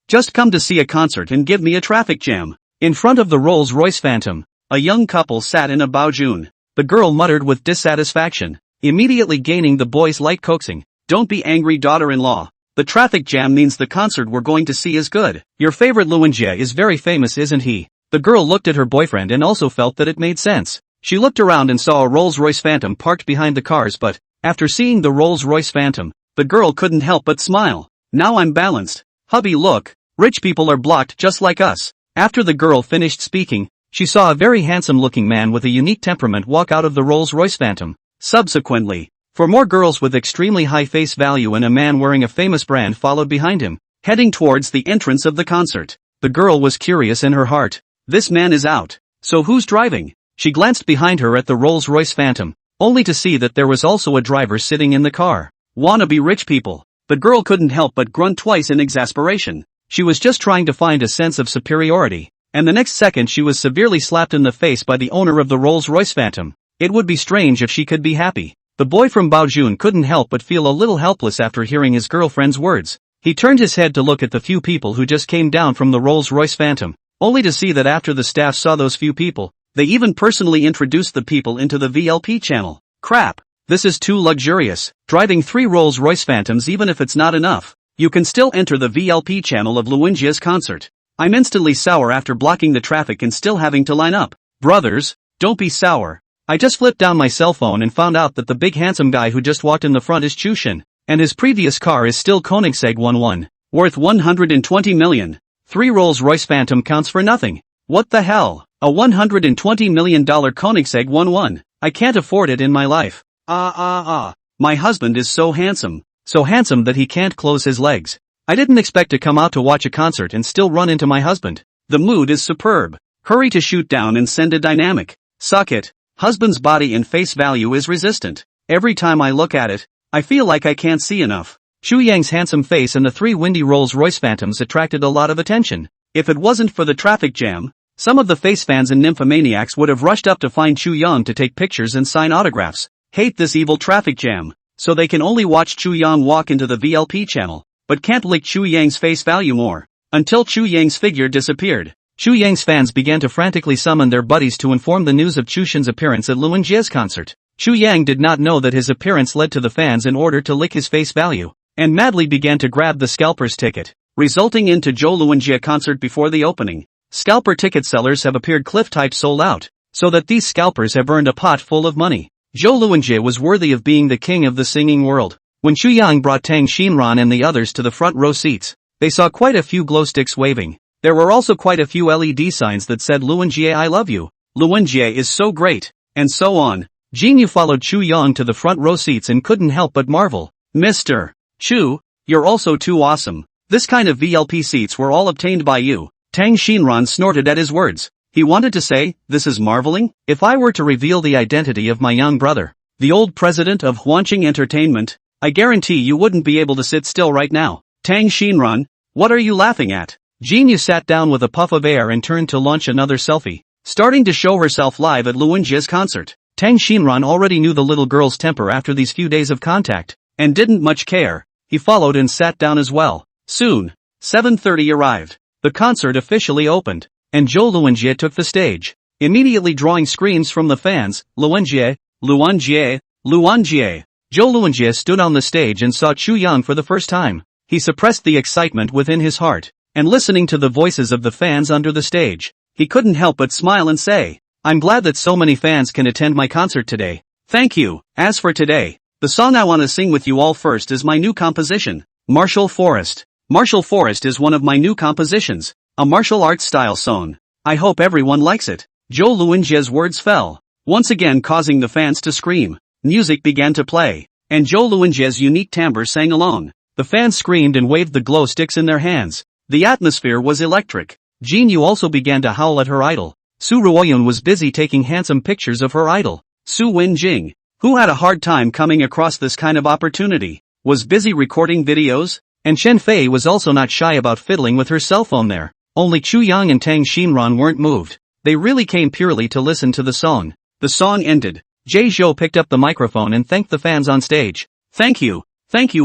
Just come to see a concert and give me a traffic jam. In front of the Rolls-Royce Phantom, a young couple sat in a baojun. The girl muttered with dissatisfaction, immediately gaining the boy's light coaxing. Don't be angry daughter-in-law. The traffic jam means the concert we're going to see is good. Your favorite Luwenjie is very famous, isn't he? The girl looked at her boyfriend and also felt that it made sense. She looked around and saw a Rolls-Royce Phantom parked behind the cars, but after seeing the Rolls-Royce Phantom, the girl couldn't help but smile. Now I'm balanced. Hubby, look, rich people are blocked just like us. After the girl finished speaking, she saw a very handsome-looking man with a unique temperament walk out of the Rolls-Royce Phantom. Subsequently, 4 more girls with extremely high face value and a man wearing a famous brand followed behind him, heading towards the entrance of the concert. The girl was curious in her heart. This man is out. So who's driving? She glanced behind her at the Rolls-Royce Phantom, only to see that there was also a driver sitting in the car. Wannabe rich people. The girl couldn't help but grunt twice in exasperation. She was just trying to find a sense of superiority, and the next second she was severely slapped in the face by the owner of the Rolls-Royce Phantom. It would be strange if she could be happy. The boy from Baojun couldn't help but feel a little helpless after hearing his girlfriend's words. He turned his head to look at the few people who just came down from the Rolls-Royce Phantom, only to see that after the staff saw those few people, they even personally introduced the people into the VLP channel. Crap. This is too luxurious. Driving 3 Rolls-Royce Phantoms, even if it's not enough, you can still enter the VLP channel of Luinjia's concert. I'm instantly sour after blocking the traffic and still having to line up. Brothers, don't be sour. I just flipped down my cell phone and found out that the big handsome guy who just walked in the front is Chushin, and his previous car is still Koenigsegg 11, worth 120 million. 3 Rolls-Royce Phantom counts for nothing. What the hell? A $120 million Koenigsegg 11. I can't afford it in my life. My husband is so handsome that he can't close his legs. I didn't expect to come out to watch a concert and still run into my husband. The mood is superb. Hurry to shoot down and send a dynamic. Suck it. Husband's body and face value is resistant. Every time I look at it, I feel like I can't see enough. Chu Yang's handsome face and the 3 windy Rolls-Royce Phantoms attracted a lot of attention. If it wasn't for the traffic jam, some of the face fans and nymphomaniacs would have rushed up to find Chu Yang to take pictures and sign autographs. Hate this evil traffic jam. So they can only watch Chu Yang walk into the VLP channel, but can't lick Chu Yang's face value more. Until Chu Yang's figure disappeared. Chu Yang's fans began to frantically summon their buddies to inform the news of Chushin's appearance at Luinjia's concert. Chu Yang did not know that his appearance led to the fans in order to lick his face value, and madly began to grab the scalper's ticket, resulting into Zhou Luinjia concert before the opening. Scalper ticket sellers have appeared cliff-type sold out, so that these scalpers have earned a pot full of money. Zhou Luinjie was worthy of being the king of the singing world. When Chu Yang brought Tang Xinran and the others to the front row seats, they saw quite a few glow sticks waving. There were also quite a few LED signs that said Luinjie I love you, Luinjie is so great, and so on. Jinyu followed Chu Yang to the front row seats and couldn't help but marvel. Mr. Chu, you're also too awesome. This kind of VLP seats were all obtained by you. Tang Xinran snorted at his words. He wanted to say, this is marveling? If I were to reveal the identity of my young brother, the old president of Huanqing Entertainment, I guarantee you wouldn't be able to sit still right now. Tang Xinran, what are you laughing at? Jinyu sat down with a puff of air and turned to launch another selfie, starting to show herself live at Luinjia's concert. Tang Xinran already knew the little girl's temper after these few days of contact, and didn't much care. He followed and sat down as well. Soon, 7:30 arrived. The concert officially opened, and Zhou Luinjie took the stage, immediately drawing screams from the fans. Luinjie, Luinjie, Luinjie. Zhou Luinjie stood on the stage and saw Chu Yang for the first time. He suppressed the excitement within his heart, and listening to the voices of the fans under the stage, he couldn't help but smile and say, I'm glad that so many fans can attend my concert today. Thank you. As for today, the song I want to sing with you all first is my new composition, Martial Forest. Martial Forest is one of my new compositions, a martial arts style song. I hope everyone likes it. Zhou Luinjie's words fell, once again causing the fans to scream. Music began to play, and Zhou Luinjie's unique timbre sang along. The fans screamed and waved the glow sticks in their hands. The atmosphere was electric. Jinyu also began to howl at her idol. Su Ruoyun was busy taking handsome pictures of her idol. Su Wenjing, who had a hard time coming across this kind of opportunity, was busy recording videos, and Chen Fei was also not shy about fiddling with her cell phone there. Only Chu Yang and Tang Xinran weren't moved. They really came purely to listen to the song. The song ended. Jie Zhou picked up the microphone and thanked the fans on stage. Thank you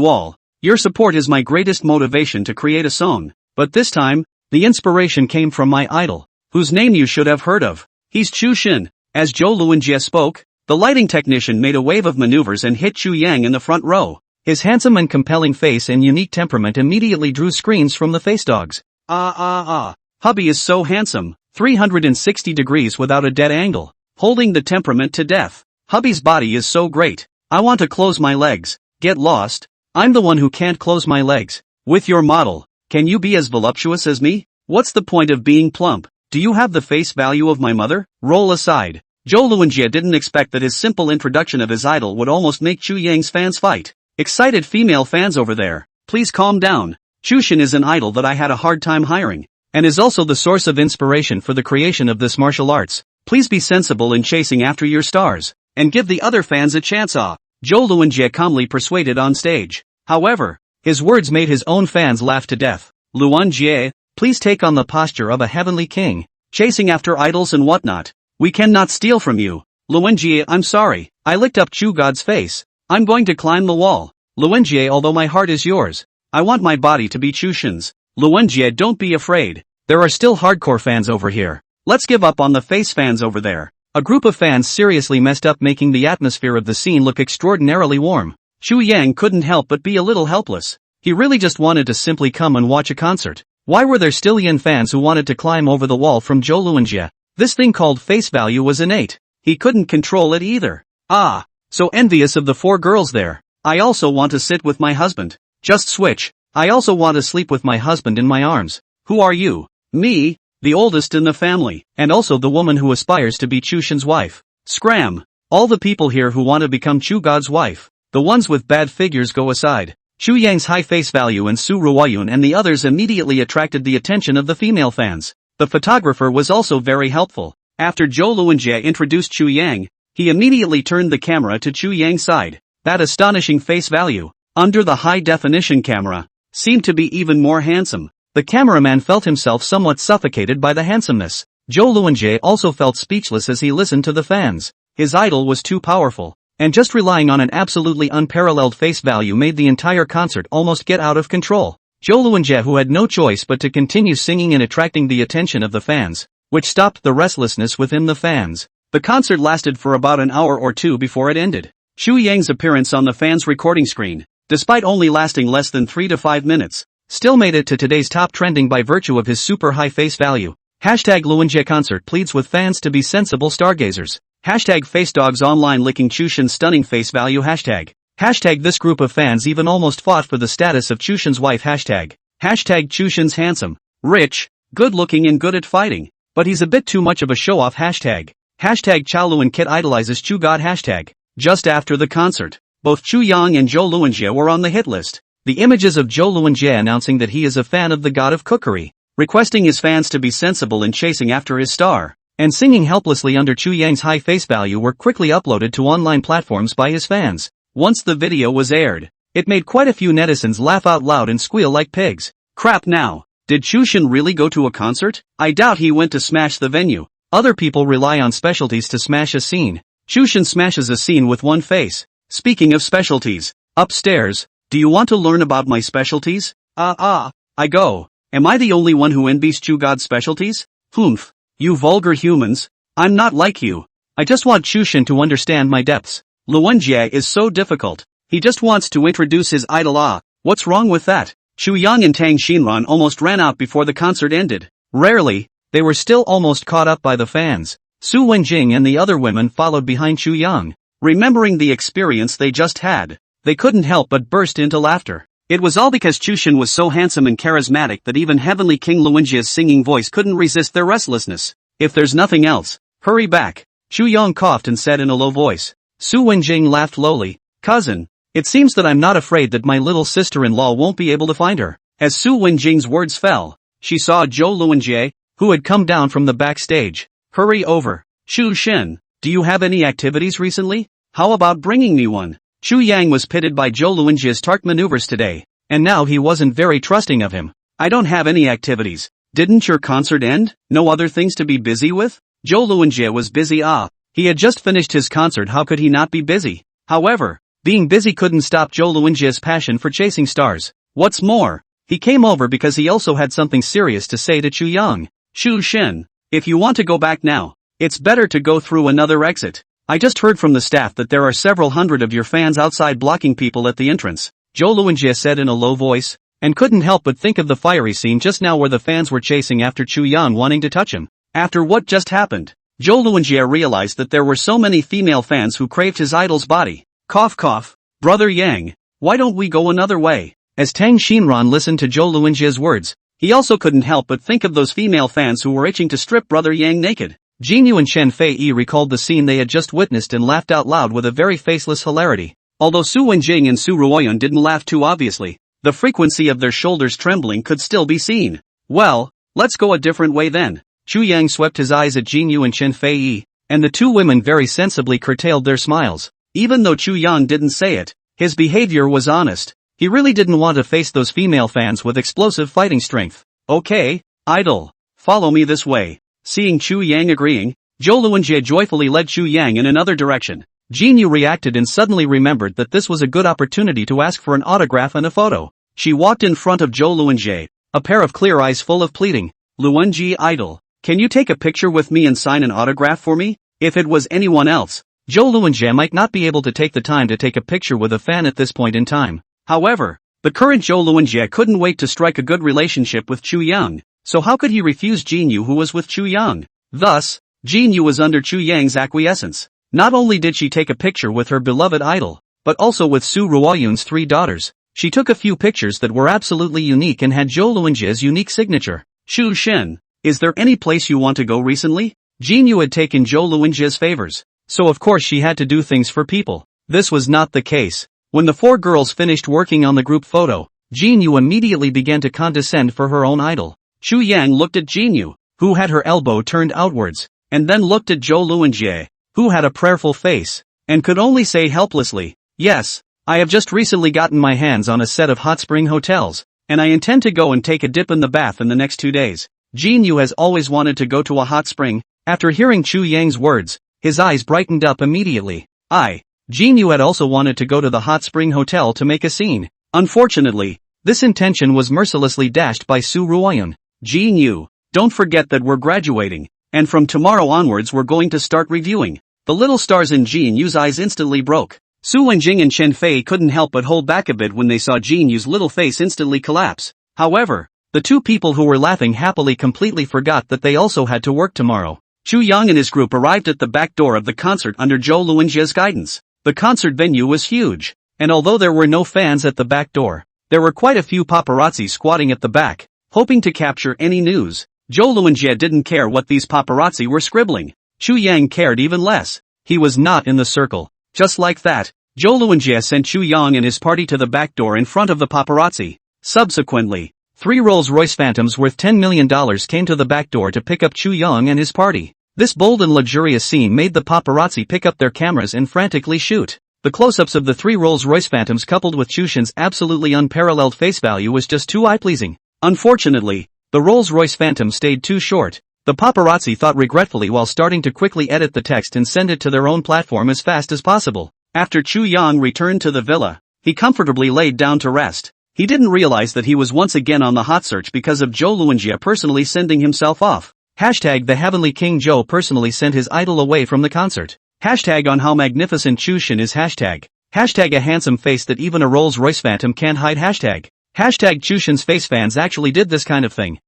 all. Your support is my greatest motivation to create a song. But this time, the inspiration came from my idol, whose name you should have heard of. He's Chu Xin. As Zhou Luinjie spoke, the lighting technician made a wave of maneuvers and hit Chu Yang in the front row. His handsome and compelling face and unique temperament immediately drew screams from the face dogs. Hubby is so handsome, 360 degrees without a dead angle, holding the temperament to death. Hubby's body is so great. I want to close my legs. Get lost. I'm the one who can't close my legs. With your model, can you be as voluptuous as me? What's the point of being plump? Do you have the face value of my mother? Roll aside. Zhou Luinjie didn't expect that his simple introduction of his idol would almost make Chu Yang's fans fight. Excited female fans over there, please calm down. Chu Xin is an idol that I had a hard time hiring, and is also the source of inspiration for the creation of this martial arts. Please be sensible in chasing after your stars, and give the other fans a chance. Zhou Luanjie calmly persuaded on stage. However, his words made his own fans laugh to death. Luanjie, please take on the posture of a heavenly king, chasing after idols and whatnot. We cannot steal from you. Luanjie, I'm sorry, I licked up Chu God's face. I'm going to climb the wall. Luanjie, although my heart is yours, I want my body to be Chushin's. Luanjie, don't be afraid. There are still hardcore fans over here. Let's give up on the face fans over there. A group of fans seriously messed up, making the atmosphere of the scene look extraordinarily warm. Xu Yang couldn't help but be a little helpless. He really just wanted to simply come and watch a concert. Why were there still Yin fans who wanted to climb over the wall from Zhou Luanjie? This thing called face value was innate. He couldn't control it either. So envious of the 4 girls there. I also want to sit with my husband. Just switch. I also want to sleep with my husband in my arms. Who are you? Me, the oldest in the family, and also the woman who aspires to be Chushin's wife. Scram! All the people here who want to become Chu God's wife. The ones with bad figures go aside. Xu Yang's high face value and Su Ruoyun and the others immediately attracted the attention of the female fans. The photographer was also very helpful. After Zhou Luanjie introduced Xu Yang, he immediately turned the camera to Xu Yang's side. That astonishing face value, under the high-definition camera, seemed to be even more handsome. The cameraman felt himself somewhat suffocated by the handsomeness. Zhou Luanjie also felt speechless as he listened to the fans. His idol was too powerful, and just relying on an absolutely unparalleled face value made the entire concert almost get out of control. Zhou Luanjie, who had no choice but to continue singing and attracting the attention of the fans, which stopped the restlessness within the fans. The concert lasted for about an hour or two before it ended. Xu Yang's appearance on the fans' recording screen, despite only lasting less than 3 to 5 minutes, still made it to today's top trending by virtue of his super high face value. Hashtag Luanjie concert pleads with fans to be sensible stargazers. Hashtag facedogs online licking Chushin's stunning face value. Hashtag this group of fans even almost fought for the status of Chushin's wife. Hashtag Chushin's handsome, rich, good looking and good at fighting, but he's a bit too much of a show-off. Hashtag Chao Luan Kit idolizes Chu God. Hashtag. Just after the concert, both Xu Yang and Zhou Luanjie were on the hit list. The images of Zhou Luanjie announcing that he is a fan of the god of cookery, requesting his fans to be sensible in chasing after his star, and singing helplessly under Xu Yang's high face value were quickly uploaded to online platforms by his fans. Once the video was aired, it made quite a few netizens laugh out loud and squeal like pigs. Crap now, did Chushin really go to a concert? I doubt he went to smash the venue. Other people rely on specialties to smash a scene. Chushin smashes a scene with one face. Speaking of specialties, upstairs, do you want to learn about my specialties? I go. Am I the only one who envies Chu God's specialties? Humph. You vulgar humans. I'm not like you. I just want Chushin to understand my depths. Luanjie is so difficult. He just wants to introduce his idol. What's wrong with that? Xu Yang and Tang Xinran almost ran out before the concert ended. Rarely, they were still almost caught up by the fans. Su Wenjing and the other women followed behind Xu Yang. Remembering the experience they just had, they couldn't help but burst into laughter. It was all because Chushin was so handsome and charismatic that even Heavenly King Luanjie's singing voice couldn't resist their restlessness. If there's nothing else, hurry back. Xu Yang coughed and said in a low voice. Su Wenjing laughed lowly. Cousin, it seems that I'm not afraid that my little sister-in-law won't be able to find her. As Su Wenjing's words fell, she saw Zhou Luanjie, who had come down from the backstage. Hurry over. Xu Shen, do you have any activities recently? How about bringing me one? Xu Yang was pitted by Zhou Luanjie's tart maneuvers today, and now he wasn't very trusting of him. I don't have any activities. Didn't your concert end? No other things to be busy with? Zhou Luanjie was busy. He had just finished his concert. How could he not be busy? However, being busy couldn't stop Zhou Luanjie's passion for chasing stars. What's more, he came over because he also had something serious to say to Xu Yang. Xu Shen, if you want to go back now, it's better to go through another exit. I just heard from the staff that there are several hundred of your fans outside blocking people at the entrance, Zhou Luanjie said in a low voice, and couldn't help but think of the fiery scene just now where the fans were chasing after Xu Yang wanting to touch him. After what just happened, Zhou Luanjie realized that there were so many female fans who craved his idol's body. Cough cough, Brother Yang, why don't we go another way? As Tang Xinran listened to Zhou Luanjie's words, he also couldn't help but think of those female fans who were itching to strip Brother Yang naked. Jinyu and Shen Fei recalled the scene they had just witnessed and laughed out loud with a very faceless hilarity. Although Su Wenjing and Su Ruoyun didn't laugh too obviously, the frequency of their shoulders trembling could still be seen. Well, let's go a different way then. Chu Yang swept his eyes at Jinyu and Chen Fei, and the two women very sensibly curtailed their smiles. Even though Chu Yang didn't say it, his behavior was honest. He really didn't want to face those female fans with explosive fighting strength. Okay, idol, follow me this way. Seeing Chu Yang agreeing, Zhou Luanjie joyfully led Chu Yang in another direction. Jinyu reacted and suddenly remembered that this was a good opportunity to ask for an autograph and a photo. She walked in front of Zhou Luanjie, a pair of clear eyes full of pleading. Luanjie idol, can you take a picture with me and sign an autograph for me? If it was anyone else, Zhou Luanjie might not be able to take the time to take a picture with a fan at this point in time. However, the current Zhou Luanjie couldn't wait to strike a good relationship with Chu Yang, so how could he refuse Jinyu who was with Chu Yang? Thus, Jinyu was under Chu Yang's acquiescence. Not only did she take a picture with her beloved idol, but also with Su Ruoyun's 3 daughters. She took a few pictures that were absolutely unique and had Zhou Luanjie's unique signature. Shu Shen, is there any place you want to go recently? Jinyu had taken Zhou Luanjie's favors, so of course she had to do things for people. This was not the case. When the 4 girls finished working on the group photo, Jinyu immediately began to condescend for her own idol. Chu Yang looked at Jinyu, who had her elbow turned outwards, and then looked at Zhou Luanjie, who had a prayerful face, and could only say helplessly, yes, I have just recently gotten my hands on a set of hot spring hotels, and I intend to go and take a dip in the bath in the next 2 days. Jinyu has always wanted to go to a hot spring. After hearing Chu Yang's words, his eyes brightened up immediately. Jinyu had also wanted to go to the hot spring hotel to make a scene. Unfortunately, this intention was mercilessly dashed by Su Ruoyun. Jinyu, don't forget that we're graduating, and from tomorrow onwards we're going to start reviewing. The little stars in Jinyu's eyes instantly broke. Su Wenjing and Chen Fei couldn't help but hold back a bit when they saw Jinyu's little face instantly collapse. However, the two people who were laughing happily completely forgot that they also had to work tomorrow. Chu Yang and his group arrived at the back door of the concert under Zhou Luanjie's guidance. The concert venue was huge, and although there were no fans at the back door, there were quite a few paparazzi squatting at the back, hoping to capture any news. Zhou Luanjie didn't care what these paparazzi were scribbling. Chu Yang cared even less. He was not in the circle. Just like that, Zhou Luanjie sent Chu Yang and his party to the back door in front of the paparazzi. Subsequently, 3 Rolls-Royce Phantoms worth $10 million came to the back door to pick up Chu Yang and his party. This bold and luxurious scene made the paparazzi pick up their cameras and frantically shoot. The close-ups of the 3 Rolls-Royce Phantoms coupled with Chu Shen's absolutely unparalleled face value was just too eye-pleasing. Unfortunately, the Rolls-Royce Phantom stayed too short. The paparazzi thought regretfully while starting to quickly edit the text and send it to their own platform as fast as possible. After Chu Yang returned to the villa, he comfortably laid down to rest. He didn't realize that he was once again on the hot search because of Zhou Luanjie personally sending himself off. The Heavenly King Zhou personally sent his idol away from the concert. On how magnificent Chu Shen is. A handsome face that even a Rolls-Royce Phantom can't hide. Chu Shen's face fans actually did this kind of thing.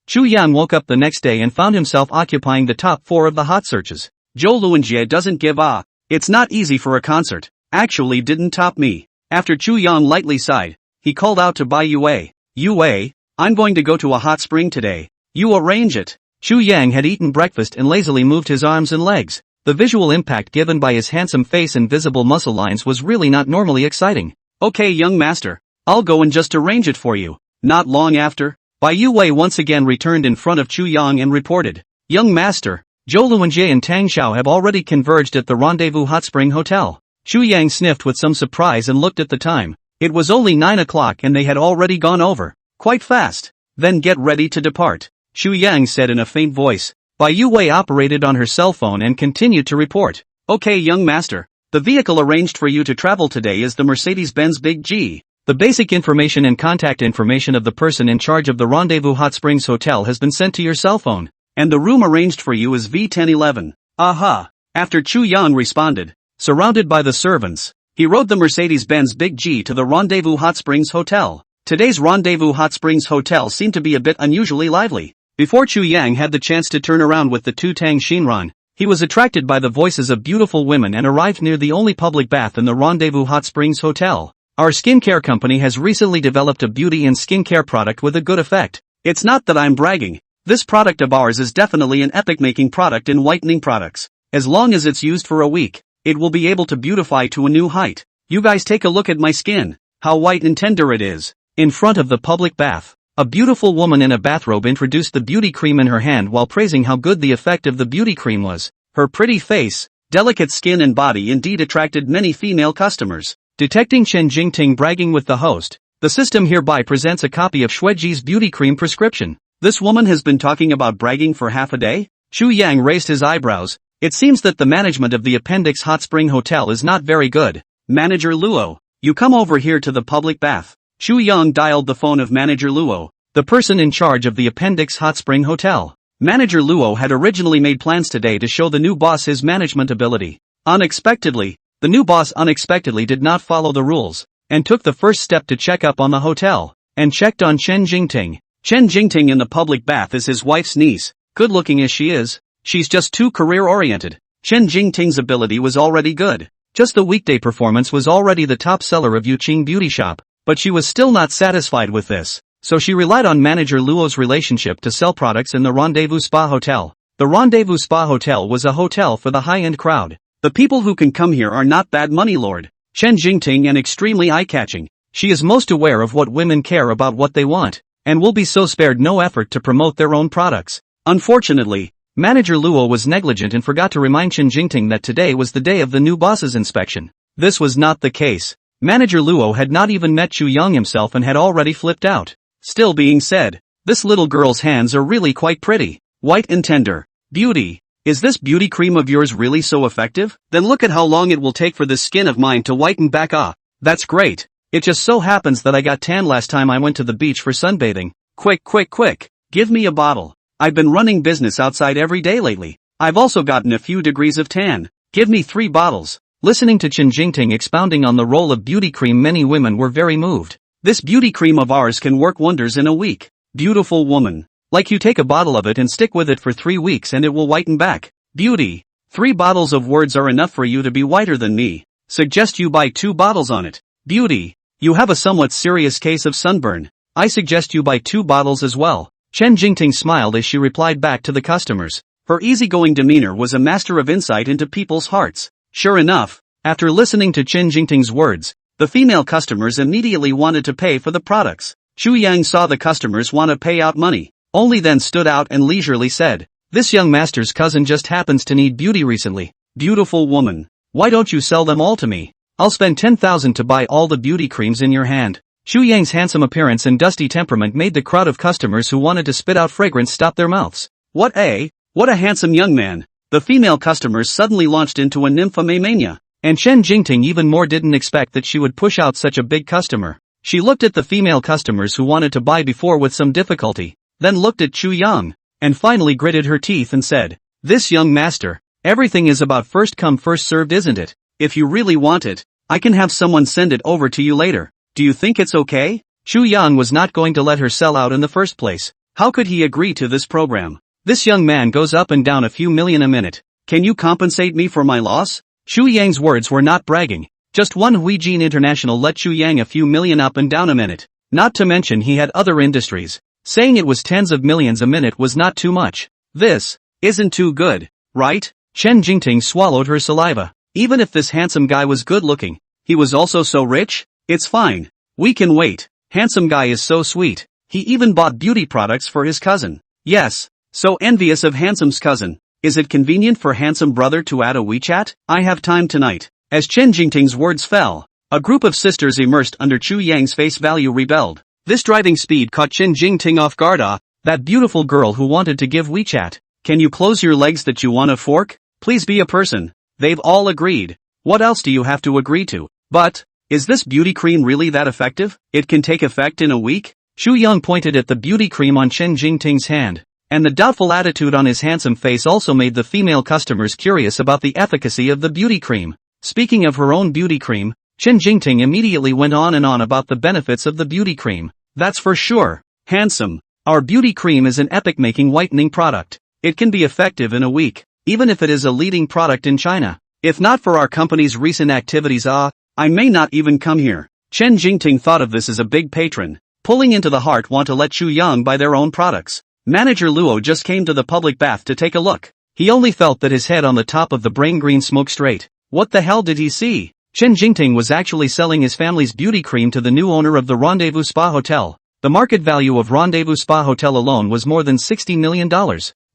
Chu Yang woke up the next day and found himself occupying the top 4 of the hot searches. Zhou Luanjie doesn't give a. It's not easy for a concert. Actually didn't top me. After Chu Yang lightly sighed, he called out to Bai Yue. Yue, I'm going to go to a hot spring today. You arrange it. Chu Yang had eaten breakfast and lazily moved his arms and legs. The visual impact given by his handsome face and visible muscle lines was really not normally exciting. Okay young master, I'll go and just arrange it for you. Not long after, Bai Yue once again returned in front of Chu Yang and reported, Young master, Zhou Luanjie and Tang Xiao have already converged at the Rendezvous Hot Spring Hotel. Chu Yang sniffed with some surprise and looked at the time. It was only 9 o'clock and they had already gone over. Quite fast. Then get ready to depart. Chu Yang said in a faint voice. Bai Yue operated on her cell phone and continued to report. Okay young master, the vehicle arranged for you to travel today is the Mercedes-Benz Big G. The basic information and contact information of the person in charge of the Rendezvous Hot Springs Hotel has been sent to your cell phone, and the room arranged for you is V1011. Aha! After Chu Yang responded, surrounded by the servants, he rode the Mercedes-Benz Big G to the Rendezvous Hot Springs Hotel. Today's Rendezvous Hot Springs Hotel seemed to be a bit unusually lively. Before Chu Yang had the chance to turn around with the 2 Tang Shinran, he was attracted by the voices of beautiful women and arrived near the only public bath in the Rendezvous Hot Springs Hotel. Our skincare company has recently developed a beauty and skincare product with a good effect. It's not that I'm bragging. This product of ours is definitely an epic-making product in whitening products. As long as it's used for a week, it will be able to beautify to a new height. You guys take a look at my skin. How white and tender it is. In front of the public bath, A beautiful woman in a bathrobe introduced the beauty cream in her hand while praising how good the effect of the beauty cream was. Her pretty face, delicate skin and body indeed attracted many female customers. Detecting Chen Jingting bragging with the host, the system hereby presents a copy of Shuiji's beauty cream prescription. This woman has been talking about bragging for half a day? Xu Yang raised his eyebrows. It seems that the management of the Appendix Hot Spring Hotel is not very good. Manager Luo, you come over here to the public bath. Xu Yang dialed the phone of Manager Luo, the person in charge of the Appendix Hot Spring Hotel. Manager Luo had originally made plans today to show the new boss his management ability. Unexpectedly, the new boss unexpectedly did not follow the rules, and took the first step to check up on the hotel, and checked on Chen Jingting. Chen Jingting in the public bath is his wife's niece. Good looking as she is, she's just too career-oriented. Chen Jingting's ability was already good. Just the weekday performance was already the top seller of Yuqing Beauty Shop, but she was still not satisfied with this, so she relied on Manager Luo's relationship to sell products in the Rendezvous Spa Hotel. The Rendezvous Spa Hotel was a hotel for the high-end crowd. The people who can come here are not bad money lord. Chen Jingting and extremely eye-catching. She is most aware of what women care about what they want, and will be so spared no effort to promote their own products. Unfortunately, Manager Luo was negligent and forgot to remind Chen Jingting that today was the day of the new boss's inspection. This was not the case. Manager Luo had not even met Xu Yang himself and had already flipped out. Still being said, this little girl's hands are really quite pretty, white and tender. Beauty. Is this beauty cream of yours really so effective? Then look at how long it will take for this skin of mine to whiten back up. That's great. It just so happens that I got tan last time I went to the beach for sunbathing. Quick. Give me a bottle. I've been running business outside every day lately. I've also gotten a few degrees of tan. Give me 3 bottles. Listening to Chen Jingting expounding on the role of beauty cream, many women were very moved. This beauty cream of ours can work wonders in a week. Beautiful woman. Like you take a bottle of it and stick with it for 3 weeks and it will whiten back. Beauty. 3 bottles of words are enough for you to be whiter than me. Suggest you buy 2 bottles on it. Beauty. You have a somewhat serious case of sunburn. I suggest you buy 2 bottles as well. Chen Jingting smiled as she replied back to the customers. Her easygoing demeanor was a master of insight into people's hearts. Sure enough, after listening to Chen Jingting's words, the female customers immediately wanted to pay for the products. Xu Yang saw the customers want to pay out money, only then stood out and leisurely said, "This young master's cousin just happens to need beauty recently. Beautiful woman. Why don't you sell them all to me? I'll spend 10,000 to buy all the beauty creams in your hand." Xu Yang's handsome appearance and dusty temperament made the crowd of customers who wanted to spit out fragrance stop their mouths. What a handsome young man. The female customers suddenly launched into a nymphomania, and Chen Jingting even more didn't expect that she would push out such a big customer. She looked at the female customers who wanted to buy before with some difficulty, then looked at Xu Yang, and finally gritted her teeth and said, "This young master, everything is about first come first served, isn't it? If you really want it, I can have someone send it over to you later. Do you think it's okay?" Xu Yang was not going to let her sell out in the first place. How could he agree to this program? This young man goes up and down a few million a minute. Can you compensate me for my loss? Xu Yang's words were not bragging. Just one Huijin International let Xu Yang a few million up and down a minute. Not to mention he had other industries. Saying it was tens of millions a minute was not too much. This isn't too good, right? Chen Jingting swallowed her saliva. Even if this handsome guy was good looking, he was also so rich? It's fine. We can wait. Handsome guy is so sweet. He even bought beauty products for his cousin. Yes. So envious of handsome's cousin. Is it convenient for handsome brother to add a WeChat? I have time tonight. As Chen Jingting's words fell, a group of sisters immersed under Xu Yang's face value rebelled. This driving speed caught Chen Jingting off guard. That beautiful girl who wanted to give WeChat. Can you close your legs that you want a fork? Please be a person. They've all agreed. What else do you have to agree to? But, is this beauty cream really that effective? It can take effect in a week? Xu Yang pointed at the beauty cream on Chen Jingting's hand, and the doubtful attitude on his handsome face also made the female customers curious about the efficacy of the beauty cream. Speaking of her own beauty cream, Chen Jingting immediately went on and on about the benefits of the beauty cream. That's for sure. Handsome. Our beauty cream is an epic-making whitening product. It can be effective in a week, even if it is a leading product in China. If not for our company's recent activities, I may not even come here. Chen Jingting thought of this as a big patron, pulling into the heart want to let Xu Yang buy their own products. Manager Luo just came to the public bath to take a look. He only felt that his head on the top of the brain green smoke straight. What the hell did he see? Chen Jingting was actually selling his family's beauty cream to the new owner of the Rendezvous Spa Hotel. The market value of Rendezvous Spa Hotel alone was more than $60 million.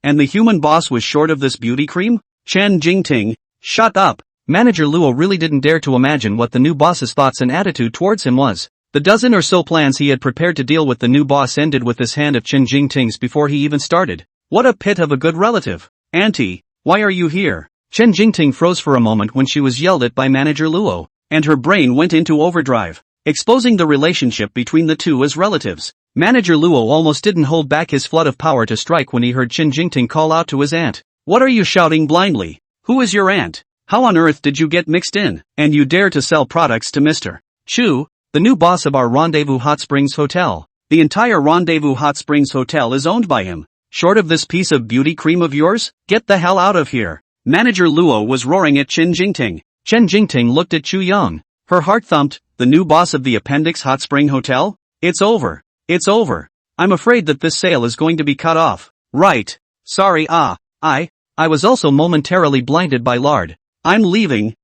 And the human boss was short of this beauty cream? Chen Jingting, shut up. Manager Luo really didn't dare to imagine what the new boss's thoughts and attitude towards him was. The dozen or so plans he had prepared to deal with the new boss ended with this hand of Chen Jingting's before he even started. What a pit of a good relative. Auntie, why are you here? Chen Jingting froze for a moment when she was yelled at by Manager Luo, and her brain went into overdrive, exposing the relationship between the two as relatives. Manager Luo almost didn't hold back his flood of power to strike when he heard Chen Jingting call out to his aunt. What are you shouting blindly? Who is your aunt? How on earth did you get mixed in? And you dare to sell products to Mr. Chu, the new boss of our Rendezvous Hot Springs Hotel. The entire Rendezvous Hot Springs Hotel is owned by him. Short of this piece of beauty cream of yours? Get the hell out of here. Manager Luo was roaring at Chen Jingting. Chen Jingting looked at Chu Yang. Her heart thumped. The new boss of the Appendix Hot Spring Hotel? It's over. It's over. I'm afraid that this sale is going to be cut off. Right. Sorry. I was also momentarily blinded by lard. I'm leaving.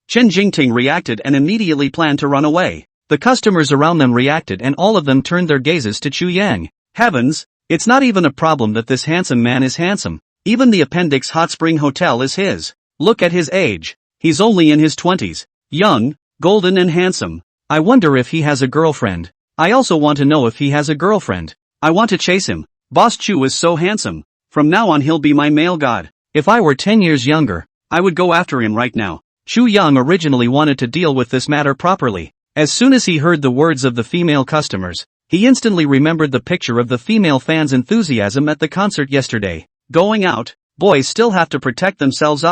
Chen Jingting reacted and immediately planned to run away. The customers around them reacted and all of them turned their gazes to Chu Yang. Heavens, it's not even a problem that this handsome man is handsome. Even the Appendix Hot Spring Hotel is his. Look at his age. He's only in his 20s. Young, golden and handsome. I wonder if he has a girlfriend. I also want to know if he has a girlfriend. I want to chase him. Boss Chu is so handsome. From now on he'll be my male god. If I were 10 years younger, I would go after him right now. Chu Yang originally wanted to deal with this matter properly. As soon as he heard the words of the female customers, he instantly remembered the picture of the female fans' enthusiasm at the concert yesterday. Going out, boys still have to protect themselves.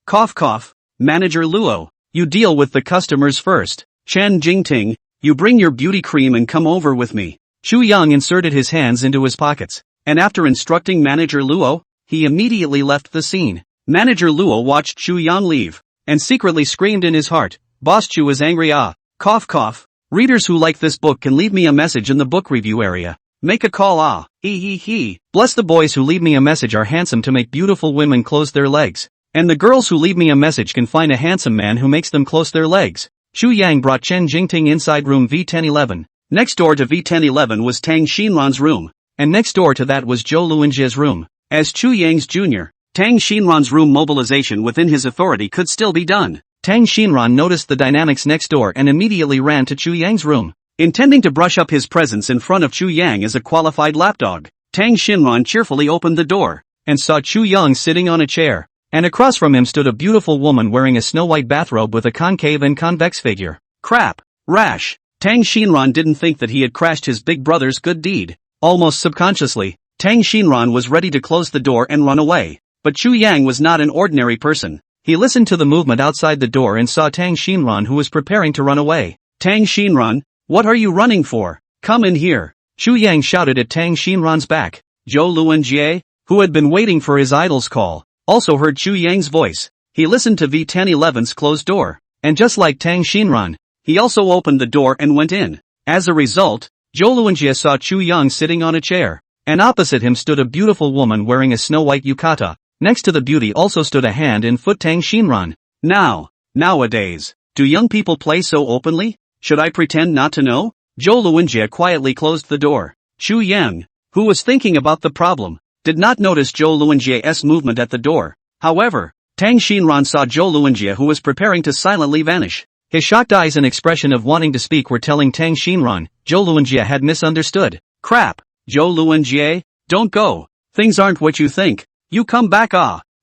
Cough cough. Manager Luo, you deal with the customers first. Chen Jingting, you bring your beauty cream and come over with me. Chu Yang inserted his hands into his pockets, and after instructing Manager Luo, he immediately left the scene. Manager Luo watched Chu Yang leave, and secretly screamed in his heart, Boss Chu is angry. Cough cough. Readers who like this book can leave me a message in the book review area. Make a call. Bless the boys who leave me a message are handsome to make beautiful women close their legs. And the girls who leave me a message can find a handsome man who makes them close their legs. Chu Yang brought Chen Jingting inside room V1011. Next door to V1011 was Tang Xinran's room, and next door to that was Zhou Luanjie's room. As Chu Yang's junior, Tang Xinran's room mobilization within his authority could still be done. Tang Xinran noticed the dynamics next door and immediately ran to Chu Yang's room, intending to brush up his presence in front of Chu Yang as a qualified lapdog. Tang Xinran cheerfully opened the door, and saw Chu Yang sitting on a chair. And across from him stood a beautiful woman wearing a snow-white bathrobe with a concave and convex figure. Crap. Rash. Tang Xinran didn't think that he had crashed his big brother's good deed. Almost subconsciously, Tang Xinran was ready to close the door and run away. But Chu Yang was not an ordinary person. He listened to the movement outside the door and saw Tang Xinran who was preparing to run away. Tang Xinran, what are you running for? Come in here. Chu Yang shouted at Tang Xinran's back. Zhou Luanjie, who had been waiting for his idol's call, also heard Chu Yang's voice. He listened to V1011's closed door, and just like Tang Xinran, he also opened the door and went in. As a result, Zhou Luanjie saw Chu Yang sitting on a chair, and opposite him stood a beautiful woman wearing a snow-white yukata. Next to the beauty also stood a hand and foot Tang Xinran. Nowadays, do young people play so openly? Should I pretend not to know? Zhou Luanjie quietly closed the door. Chu Yang, who was thinking about the problem, did not notice Zhou Luanjie's movement at the door. However, Tang Xinran saw Zhou Luanjie who was preparing to silently vanish. His shocked eyes and expression of wanting to speak were telling Tang Xinran, Zhou Luanjie had misunderstood. Crap. Zhou Luanjie, don't go. Things aren't what you think. You come back.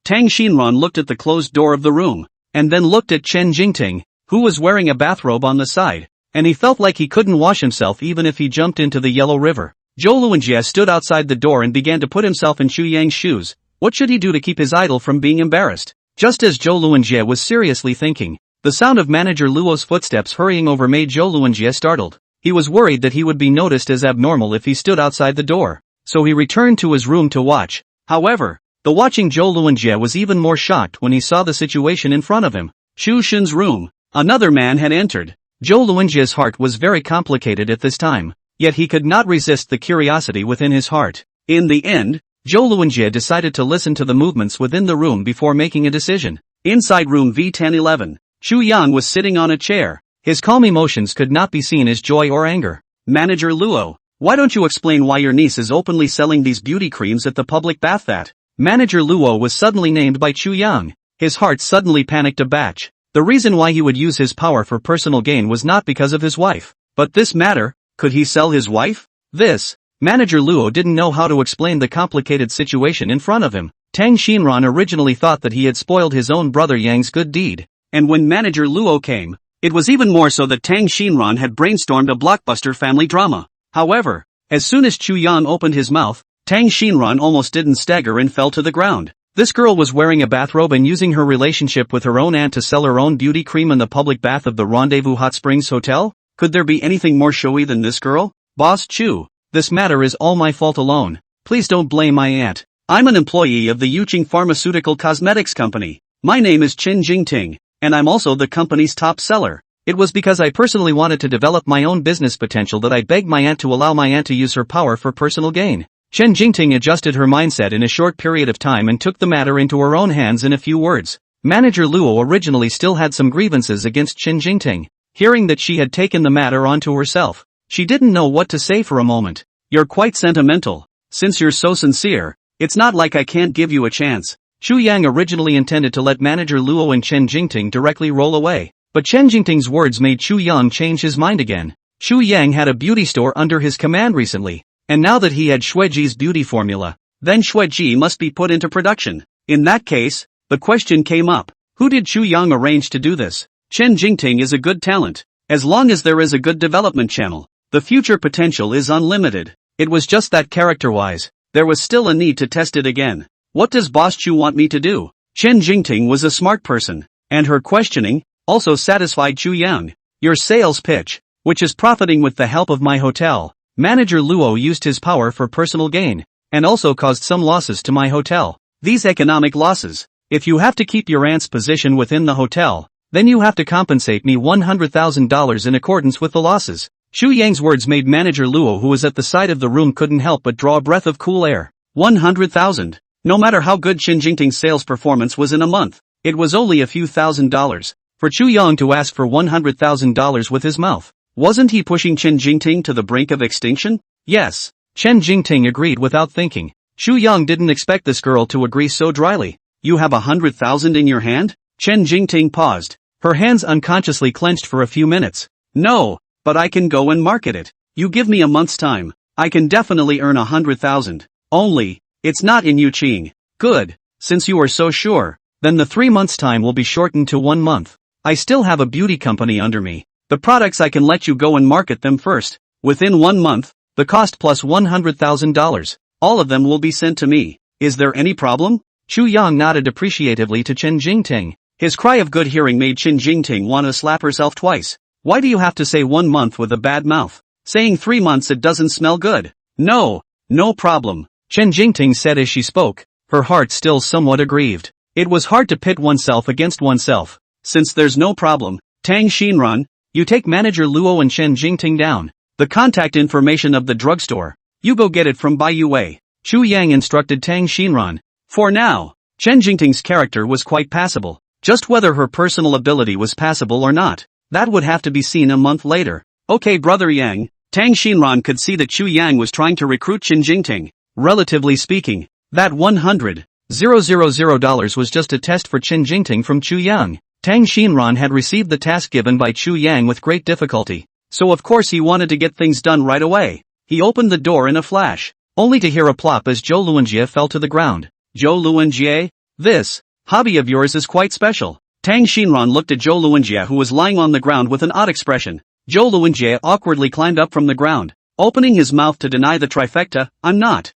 Tang Xinran looked at the closed door of the room, and then looked at Chen Jingting, who was wearing a bathrobe on the side, and he felt like he couldn't wash himself even if he jumped into the Yellow River. Zhou Luanjie stood outside the door and began to put himself in Chu Yang's shoes. What should he do to keep his idol from being embarrassed? Just as Zhou Luanjie was seriously thinking, the sound of Manager Luo's footsteps hurrying over made Zhou Luanjie startled. He was worried that he would be noticed as abnormal if he stood outside the door, so he returned to his room to watch. However, the watching Zhou Luanjie was even more shocked when he saw the situation in front of him. Xu Xun's room. Another man had entered. Zhou Luanjie's heart was very complicated at this time. Yet he could not resist the curiosity within his heart. In the end, Zhou Luanjie decided to listen to the movements within the room before making a decision. Inside room V1011, Chu Yang was sitting on a chair. His calm emotions could not be seen as joy or anger. Manager Luo, why don't you explain why your niece is openly selling these beauty creams at the public bath? That Manager Luo was suddenly named by Chu Yang. His heart suddenly panicked a batch. The reason why he would use his power for personal gain was not because of his wife. But this matter, could he sell his wife? This Manager Luo didn't know how to explain the complicated situation in front of him. Tang Xinran originally thought that he had spoiled his own brother Yang's good deed. And when Manager Luo came, it was even more so that Tang Xinran had brainstormed a blockbuster family drama. However, as soon as Chu Yang opened his mouth, Tang Xinran almost didn't stagger and fell to the ground. This girl was wearing a bathrobe and using her relationship with her own aunt to sell her own beauty cream in the public bath of the Rendezvous Hot Springs Hotel? Could there be anything more showy than this girl? Boss Chu, this matter is all my fault alone. Please don't blame my aunt. I'm an employee of the Yuqing Pharmaceutical Cosmetics Company. My name is Chen Jingting, and I'm also the company's top seller. It was because I personally wanted to develop my own business potential that I begged my aunt to allow my aunt to use her power for personal gain. Chen Jingting adjusted her mindset in a short period of time and took the matter into her own hands in a few words. Manager Luo originally still had some grievances against Chen Jingting. Hearing that she had taken the matter onto herself, she didn't know what to say for a moment. You're quite sentimental. Since you're so sincere, it's not like I can't give you a chance. Chu Yang originally intended to let Manager Luo and Chen Jingting directly roll away, but Chen Jingting's words made Chu Yang change his mind again. Chu Yang had a beauty store under his command recently, and now that he had Xueji's beauty formula, then Xueji must be put into production. In that case, the question came up, who did Chu Yang arrange to do this? Chen Jingting is a good talent. As long as there is a good development channel, the future potential is unlimited. It was just that character-wise, there was still a need to test it again. What does Boss Chu want me to do? Chen Jingting was a smart person, and her questioning also satisfied Chu Yang. Your sales pitch, which is profiting with the help of my hotel. Manager Luo used his power for personal gain, and also caused some losses to my hotel. These economic losses, if you have to keep your aunt's position within the hotel, then you have to compensate me $100,000 in accordance with the losses. Xu Yang's words made Manager Luo, who was at the side of the room, couldn't help but draw a breath of cool air. 100,000. No matter how good Chen Jingting's sales performance was in a month, it was only a few $1,000s. For Chu Yang to ask for $100,000 with his mouth, wasn't he pushing Chen Jingting to the brink of extinction? Yes. Chen Jingting agreed without thinking. Chu Yang didn't expect this girl to agree so dryly. You have 100,000 in your hand? Chen Jingting paused. Her hands unconsciously clenched for a few minutes. No, but I can go and market it. You give me a month's time. I can definitely earn 100,000. Only, it's not in Yuqing. Good. Since you are so sure, then the 3 months' time will be shortened to 1 month. I still have a beauty company under me. The products I can let you go and market them first. Within 1 month, the cost plus $100,000. All of them will be sent to me. Is there any problem? Chu Yang nodded appreciatively to Chen Jingting. His cry of good hearing made Chen Jingting want to slap herself twice. Why do you have to say 1 month with a bad mouth? Saying 3 months, it doesn't smell good. No problem. Chen Jingting said as she spoke, her heart still somewhat aggrieved. It was hard to pit oneself against oneself. Since there's no problem, Tang Xinran, you take Manager Luo and Chen Jingting down. The contact information of the drugstore. You go get it from Bai Yue. Chu Yang instructed Tang Xinran. For now, Chen Jingting's character was quite passable. Just whether her personal ability was passable or not, that would have to be seen a month later. Okay, Brother Yang. Tang Xinran could see that Chu Yang was trying to recruit Chen Jingting. Relatively speaking, that $100,000 was just a test for Chen Jingting from Chu Yang. Tang Xinran had received the task given by Chu Yang with great difficulty, so of course he wanted to get things done right away. He opened the door in a flash, only to hear a plop as Zhou Luanjie fell to the ground. Zhou Luanjie, this hobby of yours is quite special. Tang Xinran looked at Zhou Luanjie, who was lying on the ground with an odd expression. Zhou Luanjie awkwardly climbed up from the ground, opening his mouth to deny the trifecta. I'm not.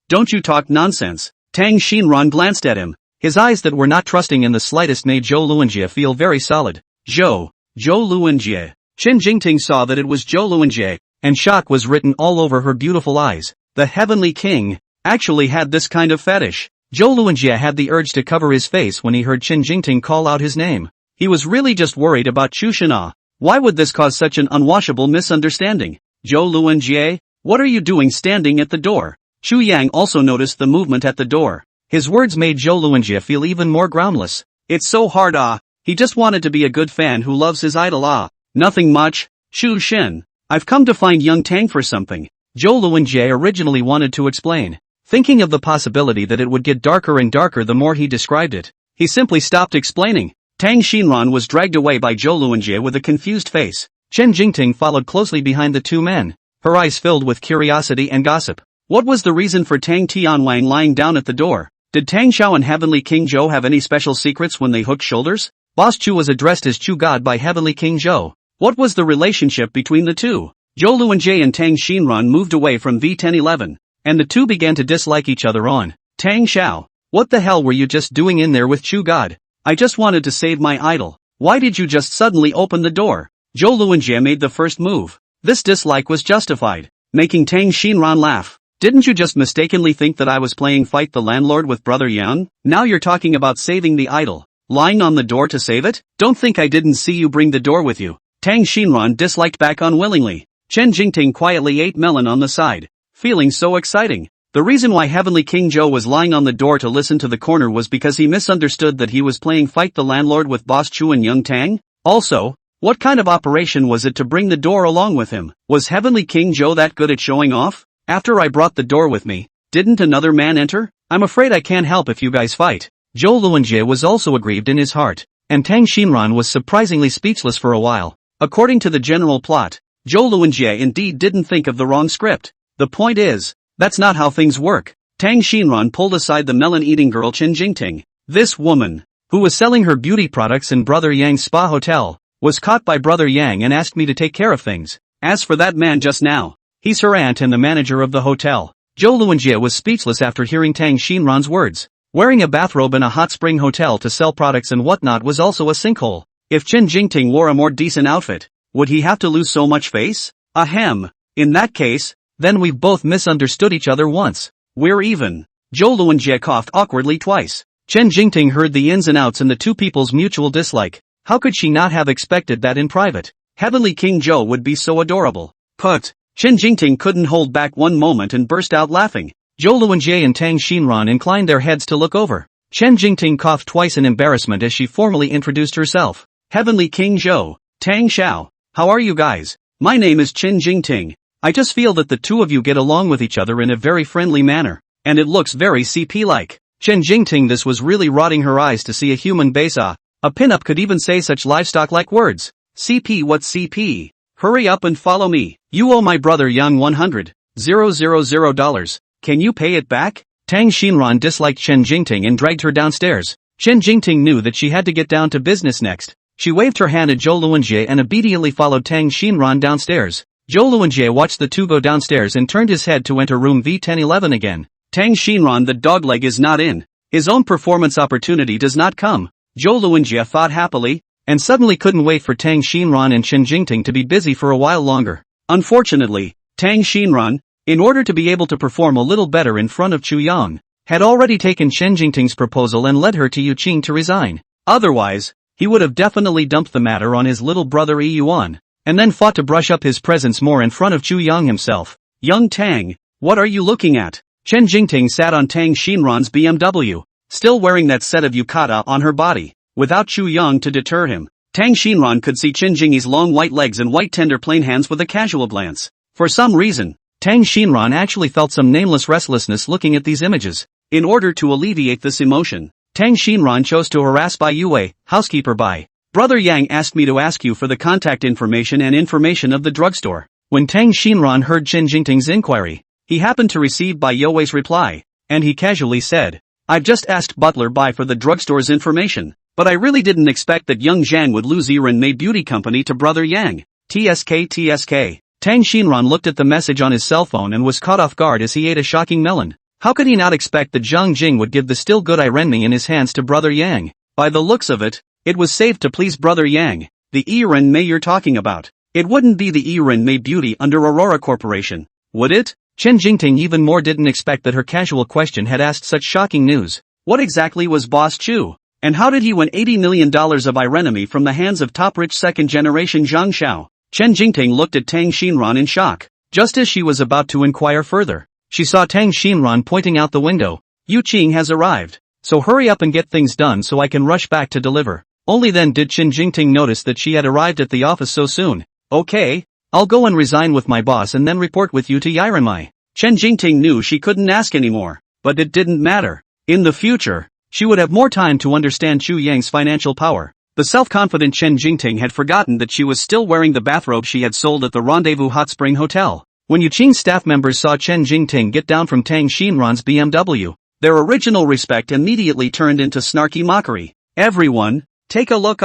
Don't you talk nonsense. Tang Xinran glanced at him. His eyes that were not trusting in the slightest made Zhou Luanjie feel very solid. Zhou Luanjie. Chen Jingting saw that it was Zhou Luanjie, and shock was written all over her beautiful eyes. The heavenly king actually had this kind of fetish. Zhou Luanjie had the urge to cover his face when he heard Chen Jingting call out his name. He was really just worried about Chu Shina. Why would this cause such an unwashable misunderstanding? Zhou Luanjie, what are you doing standing at the door? Chu Yang also noticed the movement at the door. His words made Zhou Luanjie feel even more groundless. It's so hard. He just wanted to be a good fan who loves his idol. Nothing much. Shu Shen, I've come to find young Tang for something. Zhou Luanjie originally wanted to explain. Thinking of the possibility that it would get darker and darker the more he described it, he simply stopped explaining. Tang Xinran was dragged away by Zhou Luanjie with a confused face. Chen Jingting followed closely behind the two men, her eyes filled with curiosity and gossip. What was the reason for Tang Tianwang lying down at the door? Did Tang Xiao and Heavenly King Zhou have any special secrets when they hooked shoulders? Boss Chu was addressed as Chu God by Heavenly King Zhou. What was the relationship between the two? Zhou Luanjie and Tang Xinran moved away from V1011, and the two began to dislike each other on. Tang Xiao, what the hell were you just doing in there with Chu God? I just wanted to save my idol. Why did you just suddenly open the door? Zhou Luanjie made the first move. This dislike was justified, making Tang Xinran laugh. Didn't you just mistakenly think that I was playing Fight the Landlord with Brother Yang? Now you're talking about saving the idol. Lying on the door to save it? Don't think I didn't see you bring the door with you. Tang Xinran disliked back unwillingly. Chen Jingting quietly ate melon on the side, feeling so exciting. The reason why Heavenly King Zhou was lying on the door to listen to the corner was because he misunderstood that he was playing Fight the Landlord with Boss Chu and Young Tang. Also, what kind of operation was it to bring the door along with him? Was Heavenly King Zhou that good at showing off? After I brought the door with me, didn't another man enter? I'm afraid I can't help if you guys fight. Zhou Luanjie was also aggrieved in his heart, and Tang Xinran was surprisingly speechless for a while. According to the general plot, Zhou Luanjie indeed didn't think of the wrong script. The point is, that's not how things work. Tang Xinran pulled aside the melon-eating girl Chen Jingting. This woman, who was selling her beauty products in Brother Yang's spa hotel, was caught by Brother Yang and asked me to take care of things. As for that man just now, he's her aunt and the manager of the hotel. Zhou Luanjie was speechless after hearing Tang Xinran's words. Wearing a bathrobe in a hot spring hotel to sell products and whatnot was also a sinkhole. If Chen Jingting wore a more decent outfit, would he have to lose so much face? Ahem. In that case, then we've both misunderstood each other once. We're even. Zhou Luanjie coughed awkwardly twice. Chen Jingting heard the ins and outs and the two people's mutual dislike. How could she not have expected that in private? Heavenly King Zhou would be so adorable. Put. Chen Jingting couldn't hold back one moment and burst out laughing. Zhou Luanjie and Tang Xinran inclined their heads to look over. Chen Jingting coughed twice in embarrassment as she formally introduced herself. Heavenly King Zhou, Tang Xiao, how are you guys? My name is Chen Jingting. I just feel that the two of you get along with each other in a very friendly manner, and it looks very CP-like. Chen Jingting, this was really rotting her eyes to see a human besa. A pinup could even say such livestock-like words. CP, what's CP? Hurry up and follow me. You owe my brother Yang $100,000. Can you pay it back? Tang Xinran disliked Chen Jingting and dragged her downstairs. Chen Jingting knew that she had to get down to business next. She waved her hand at Zhou Luanjie and immediately followed Tang Xinran downstairs. Zhou Luanjie watched the two go downstairs and turned his head to enter room V1011 again. Tang Xinran, the dogleg is not in. His own performance opportunity does not come. Zhou Luanjie thought happily, and suddenly couldn't wait for Tang Xinran and Chen Jingting to be busy for a while longer. Unfortunately, Tang Xinran, in order to be able to perform a little better in front of Chu Yang, had already taken Chen Jingting's proposal and led her to Yu Qing to resign. Otherwise, he would have definitely dumped the matter on his little brother Yi Yuan, and then fought to brush up his presence more in front of Chu Yang himself. Young Tang, what are you looking at? Chen Jingting sat on Tang Xinran's BMW, still wearing that set of yukata on her body, without Chu Yang to deter him. Tang Xinran could see Chen Jingyi's long white legs and white tender plain hands with a casual glance. For some reason, Tang Xinran actually felt some nameless restlessness looking at these images. In order to alleviate this emotion, Tang Xinran chose to harass Bai Yue, housekeeper Bai. Brother Yang asked me to ask you for the contact information and information of the drugstore. When Tang Xinran heard Chen Jingting's inquiry, he happened to receive Bai Yue's reply, and he casually said, I've just asked Butler Bai for the drugstore's information, but I really didn't expect that young Zhang would lose Yiren Mei Beauty Company to Brother Yang. TSK. Tang Xinran looked at the message on his cell phone and was caught off guard as he ate a shocking melon. How could he not expect that Zhang Jing would give the still good Yiren Mei in his hands to Brother Yang? By the looks of it, it was saved to please Brother Yang. The Yiren Mei you're talking about. It wouldn't be the Yiren Mei Beauty under Aurora Corporation, would it? Chen Jingting even more didn't expect that her casual question had asked such shocking news. What exactly was Boss Chu? And how did he win $80 million of Yiren Mei from the hands of top-rich second-generation Zhang Xiao? Chen Jingting looked at Tang Xinran in shock. Just as she was about to inquire further, she saw Tang Xinran pointing out the window. Yu Qing has arrived, so hurry up and get things done so I can rush back to deliver. Only then did Chen Jingting notice that she had arrived at the office so soon. Okay, I'll go and resign with my boss and then report with you to Yirenmai. Chen Jingting knew she couldn't ask anymore, but it didn't matter. In the future, she would have more time to understand Chu Yang's financial power. The self-confident Chen Jingting had forgotten that she was still wearing the bathrobe she had sold at the Rendezvous Hot Spring Hotel. When Yuqing's staff members saw Chen Jingting get down from Tang Xinran's BMW, their original respect immediately turned into snarky mockery. Everyone, take a look.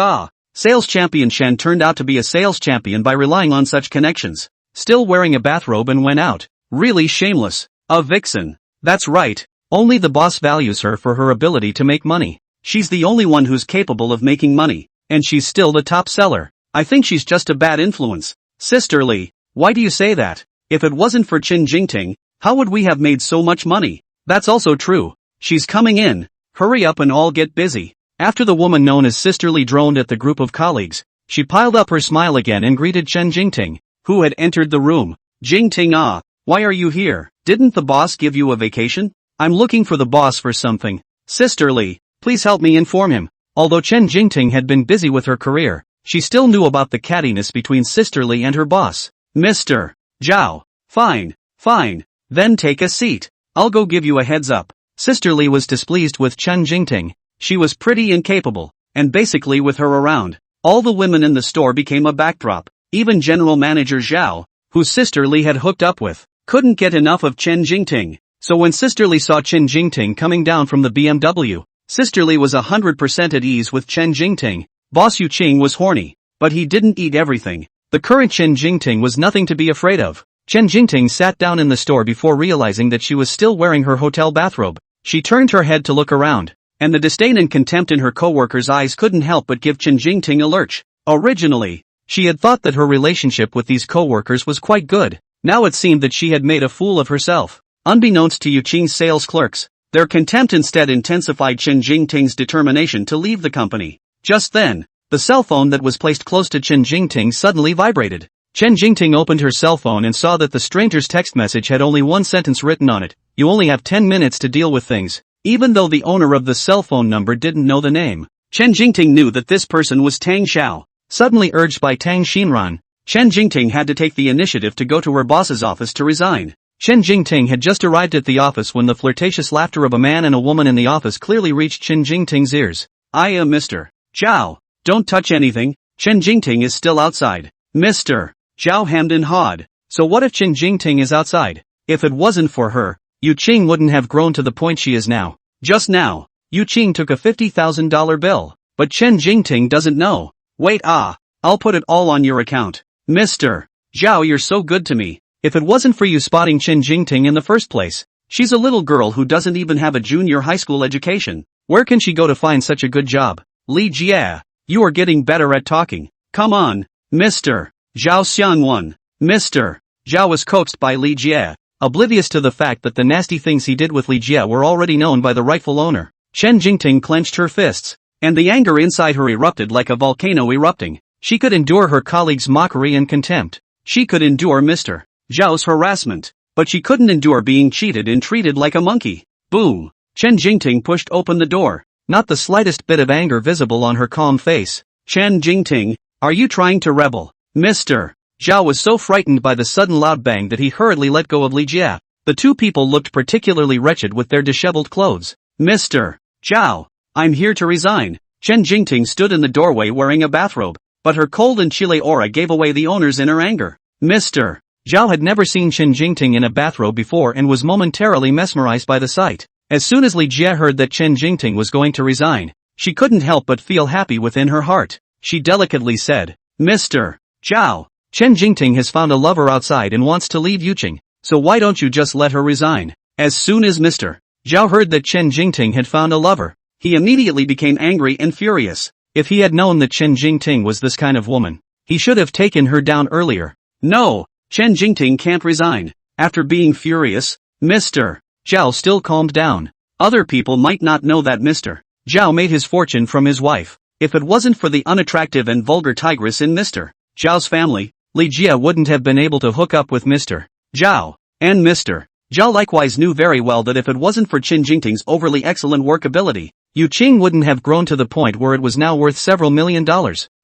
Sales champion Chen turned out to be a sales champion by relying on such connections. Still wearing a bathrobe and went out. Really shameless. A vixen. That's right. Only the boss values her for her ability to make money. She's the only one who's capable of making money, and she's still the top seller. I think she's just a bad influence. Sisterly, why do you say that? If it wasn't for Chen Jingting, how would we have made so much money? That's also true. She's coming in. Hurry up and all get busy. After the woman known as Sisterly droned at the group of colleagues, she piled up her smile again and greeted Chen Jingting, who had entered the room. Jingting, why are you here? Didn't the boss give you a vacation? I'm looking for the boss for something. Sisterly, please help me inform him. Although Chen Jingting had been busy with her career, she still knew about the cattiness between Sisterly and her boss. Mr. Zhao. Fine. Then take a seat. I'll go give you a heads up. Sisterly was displeased with Chen Jingting. She was pretty incapable, and basically with her around, all the women in the store became a backdrop. Even General Manager Zhao, who Sisterly had hooked up with, couldn't get enough of Chen Jingting. So when Sisterly saw Chen Jingting coming down from the BMW, Sisterly was 100% at ease with Chen Jingting. Boss Yu Qing was horny, but he didn't eat everything. The current Chen Jingting was nothing to be afraid of. Chen Jingting sat down in the store before realizing that she was still wearing her hotel bathrobe. She turned her head to look around, and the disdain and contempt in her co-workers' eyes couldn't help but give Chen Jingting a lurch. Originally, she had thought that her relationship with these co-workers was quite good. Now it seemed that she had made a fool of herself. Unbeknownst to Yu Qing's sales clerks, their contempt instead intensified Chen Jingting's determination to leave the company. Just then, the cell phone that was placed close to Chen Jingting suddenly vibrated. Chen Jingting opened her cell phone and saw that the stranger's text message had only one sentence written on it. You only have 10 minutes to deal with things. Even though the owner of the cell phone number didn't know the name, Chen Jingting knew that this person was Tang Xiao. Suddenly urged by Tang Xinran, Chen Jingting had to take the initiative to go to her boss's office to resign. Chen Jingting had just arrived at the office when the flirtatious laughter of a man and a woman in the office clearly reached Chen Jingting's ears. I am Mr. Zhao. Don't touch anything. Chen Jingting is still outside. Mr. Zhao hemmed and hawed. So what if Chen Jingting is outside? If it wasn't for her, Yu Qing wouldn't have grown to the point she is now. Just now, Yu Qing took a $50,000 bill. But Chen Jingting doesn't know. Wait, I'll put it all on your account. Mr. Zhao, you're so good to me. If it wasn't for you spotting Chen Jingting in the first place, she's a little girl who doesn't even have a junior high school education. Where can she go to find such a good job? Li Jie, you are getting better at talking. Come on, Mr. Zhao Xianwan. Mr. Zhao was coaxed by Li Jie, oblivious to the fact that the nasty things he did with Li Jie were already known by the rightful owner. Chen Jingting clenched her fists, and the anger inside her erupted like a volcano erupting. She could endure her colleagues' mockery and contempt. She could endure Mr. Zhao's harassment, but she couldn't endure being cheated and treated like a monkey. Boom! Chen Jingting pushed open the door, not the slightest bit of anger visible on her calm face. Chen Jingting, are you trying to rebel? Mr. Zhao was so frightened by the sudden loud bang that he hurriedly let go of Li Jie. The two people looked particularly wretched with their disheveled clothes. Mr. Zhao, I'm here to resign. Chen Jingting stood in the doorway wearing a bathrobe, but her cold and chilly aura gave away the owner's inner anger. Mr. Zhao had never seen Chen Jingting in a bathrobe before and was momentarily mesmerized by the sight. As soon as Li Jie heard that Chen Jingting was going to resign, she couldn't help but feel happy within her heart. She delicately said, Mr. Zhao, Chen Jingting has found a lover outside and wants to leave Yuqing, so why don't you just let her resign? As soon as Mr. Zhao heard that Chen Jingting had found a lover, he immediately became angry and furious. If he had known that Chen Jingting was this kind of woman, he should have taken her down earlier. No, Chen Jingting can't resign. After being furious, Mr. Zhao still calmed down. Other people might not know that Mr. Zhao made his fortune from his wife. If it wasn't for the unattractive and vulgar tigress in Mr. Zhao's family, Li Jie wouldn't have been able to hook up with Mr. Zhao. And Mr. Zhao likewise knew very well that if it wasn't for Chen Jingting's overly excellent work ability, Yu Qing wouldn't have grown to the point where it was now worth several $1 million.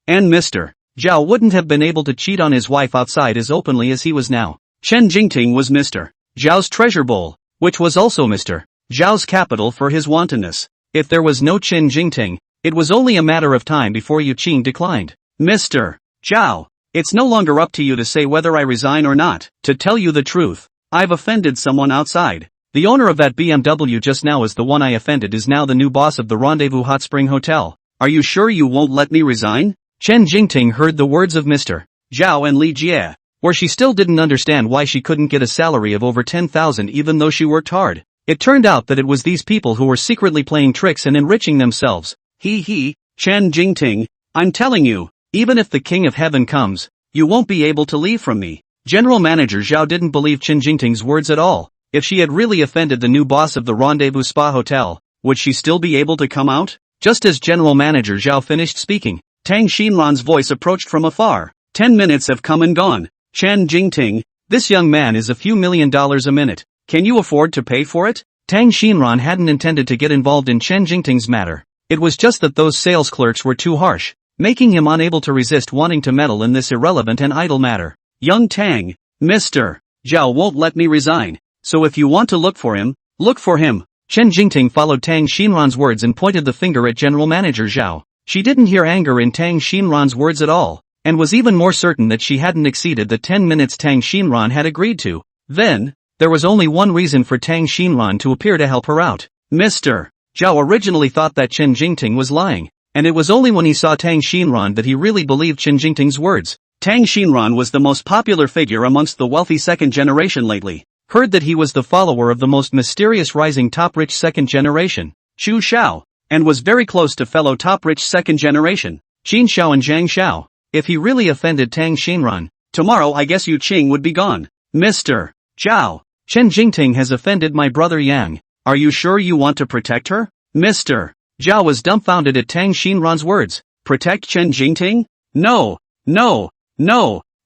And Mr. Zhao wouldn't have been able to cheat on his wife outside as openly as he was now. Chen Jingting was Mr. Zhao's treasure bowl, which was also Mr. Zhao's capital for his wantonness. If there was no Chen Jingting, it was only a matter of time before Yu Qing declined. Mr. Zhao, it's no longer up to you to say whether I resign or not. To tell you the truth, I've offended someone outside. The owner of that BMW just now is the one I offended is now the new boss of the Rendezvous Hot Spring Hotel. Are you sure you won't let me resign? Chen Jingting heard the words of Mr. Zhao and Li Jie, where she still didn't understand why she couldn't get a salary of over 10,000 even though she worked hard. It turned out that it was these people who were secretly playing tricks and enriching themselves. Chen Jingting, I'm telling you, even if the King of Heaven comes, you won't be able to leave from me. General Manager Zhao didn't believe Chen Jingting's words at all. If she had really offended the new boss of the Rendezvous Spa Hotel, would she still be able to come out? Just as General Manager Zhao finished speaking, Tang Xinran's voice approached from afar. 10 minutes have come and gone. Chen Jingting, this young man is a few $1 million a minute. Can you afford to pay for it? Tang Xinran hadn't intended to get involved in Chen Jingting's matter. It was just that those sales clerks were too harsh, making him unable to resist wanting to meddle in this irrelevant and idle matter. Young Tang, Mr. Zhao won't let me resign. So if you want to look for him, look for him. Chen Jingting followed Tang Xinran's words and pointed the finger at General Manager Zhao. She didn't hear anger in Tang Xinran's words at all, and was even more certain that she hadn't exceeded the 10 minutes Tang Xinran had agreed to. Then, there was only one reason for Tang Xinran to appear to help her out. Mr. Zhao originally thought that Chen Jingting was lying, and it was only when he saw Tang Xinran that he really believed Chen Jingting's words. Tang Xinran was the most popular figure amongst the wealthy second generation lately. Heard that he was the follower of the most mysterious rising top-rich second generation, Xu Xiao, and was very close to fellow top-rich second generation, Xin Xiao and Zhang Xiao. If he really offended Tang Xinran, tomorrow I guess Yu Qing would be gone. Mr. Zhao, Chen Jingting has offended my brother Yang. Are you sure you want to protect her? Mr. Zhao was dumbfounded at Tang Xinran's words. Protect Chen Jingting? No.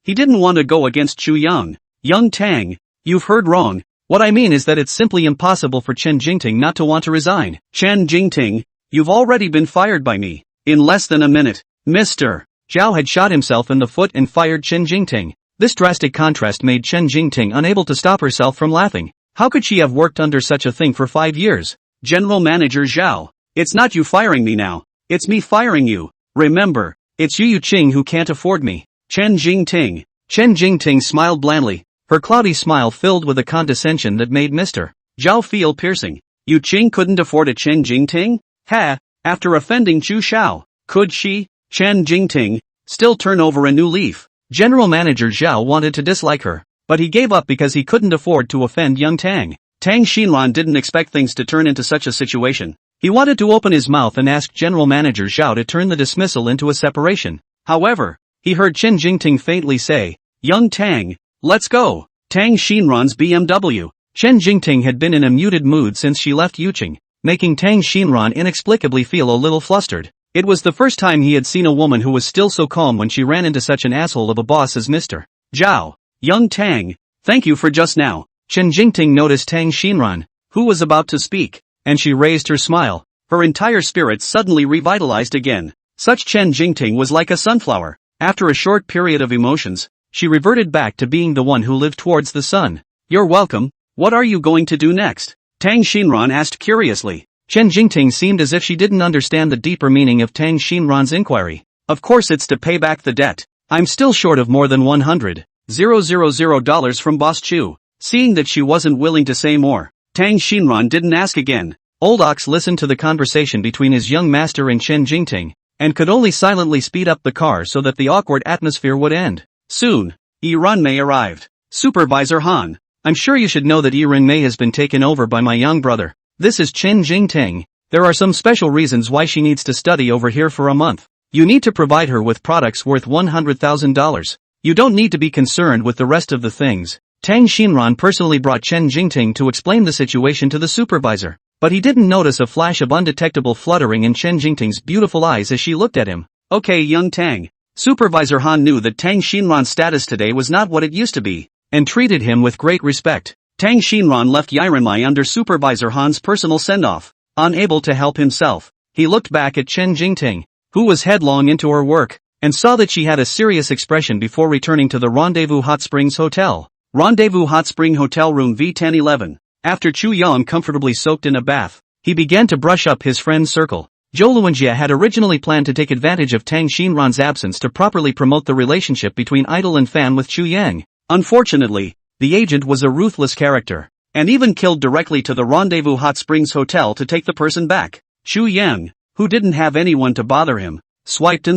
He didn't want to go against Chu Yang. Young Tang, you've heard wrong. What I mean is that it's simply impossible for Chen Jingting not to want to resign. Chen Jingting, you've already been fired by me. In less than a minute. Mr. Zhao had shot himself in the foot and fired Chen Jingting. This drastic contrast made Chen Jingting unable to stop herself from laughing. How could she have worked under such a thing for 5 years? General Manager Zhao, it's not you firing me now. It's me firing you. Remember, it's Yu Qing who can't afford me. Chen Jingting. Chen Jingting smiled blandly, her cloudy smile filled with a condescension that made Mr. Zhao feel piercing. Yu Qing couldn't afford a Chen Jingting? After offending Chu Xiao, could she, Chen Jingting, still turn over a new leaf? General Manager Zhao wanted to dislike her, but he gave up because he couldn't afford to offend young Tang. Tang Xinran didn't expect things to turn into such a situation. He wanted to open his mouth and ask General Manager Zhao to turn the dismissal into a separation. However, he heard Chen Jingting faintly say, Young Tang, let's go. Tang Xinran's BMW. Chen Jingting had been in a muted mood since she left Yuqing, making Tang Xinran inexplicably feel a little flustered. It was the first time he had seen a woman who was still so calm when she ran into such an asshole of a boss as Mr. Zhao. Young Tang, thank you for just now. Chen Jingting noticed Tang Xinran, who was about to speak, and she raised her smile. Her entire spirit suddenly revitalized again. Such Chen Jingting was like a sunflower. After a short period of emotions, she reverted back to being the one who lived towards the sun. You're welcome. What are you going to do next? Tang Xinran asked curiously. Chen Jingting seemed as if she didn't understand the deeper meaning of Tang Xinran's inquiry. Of course it's to pay back the debt. I'm still short of more than $100,000 from Boss Chu. Seeing that she wasn't willing to say more, Tang Xinran didn't ask again. Old Ox listened to the conversation between his young master and Chen Jingting, and could only silently speed up the car so that the awkward atmosphere would end. Soon, Yi Runmei arrived. Supervisor Han, I'm sure you should know that Yi Runmei has been taken over by my young brother. This is Chen Jingting. There are some special reasons why she needs to study over here for a month. You need to provide her with products worth $100,000. You don't need to be concerned with the rest of the things. Tang Xinran personally brought Chen Jingting to explain the situation to the supervisor, but he didn't notice a flash of undetectable fluttering in Chen Jingting's beautiful eyes as she looked at him. Okay, young Tang. Supervisor Han knew that Tang Xinran's status today was not what it used to be, and treated him with great respect. Tang Xinran left Yi Runmei under Supervisor Han's personal send-off. Unable to help himself, he looked back at Chen Jingting, who was headlong into her work. and saw that she had a serious expression before returning to the Rendezvous Hot Springs Hotel. Rendezvous Hot Spring Hotel Room V1011. After Chu Yang comfortably soaked in a bath, he began to brush up his friend's circle. Zhou Luanjie had originally planned to take advantage of Tang Xinran's absence to properly promote the relationship between idol and fan with Chu Yang. Unfortunately, the agent was a ruthless character, and even killed directly to the Rendezvous Hot Springs Hotel to take the person back. Chu Yang, who didn't have anyone to bother him, swiped,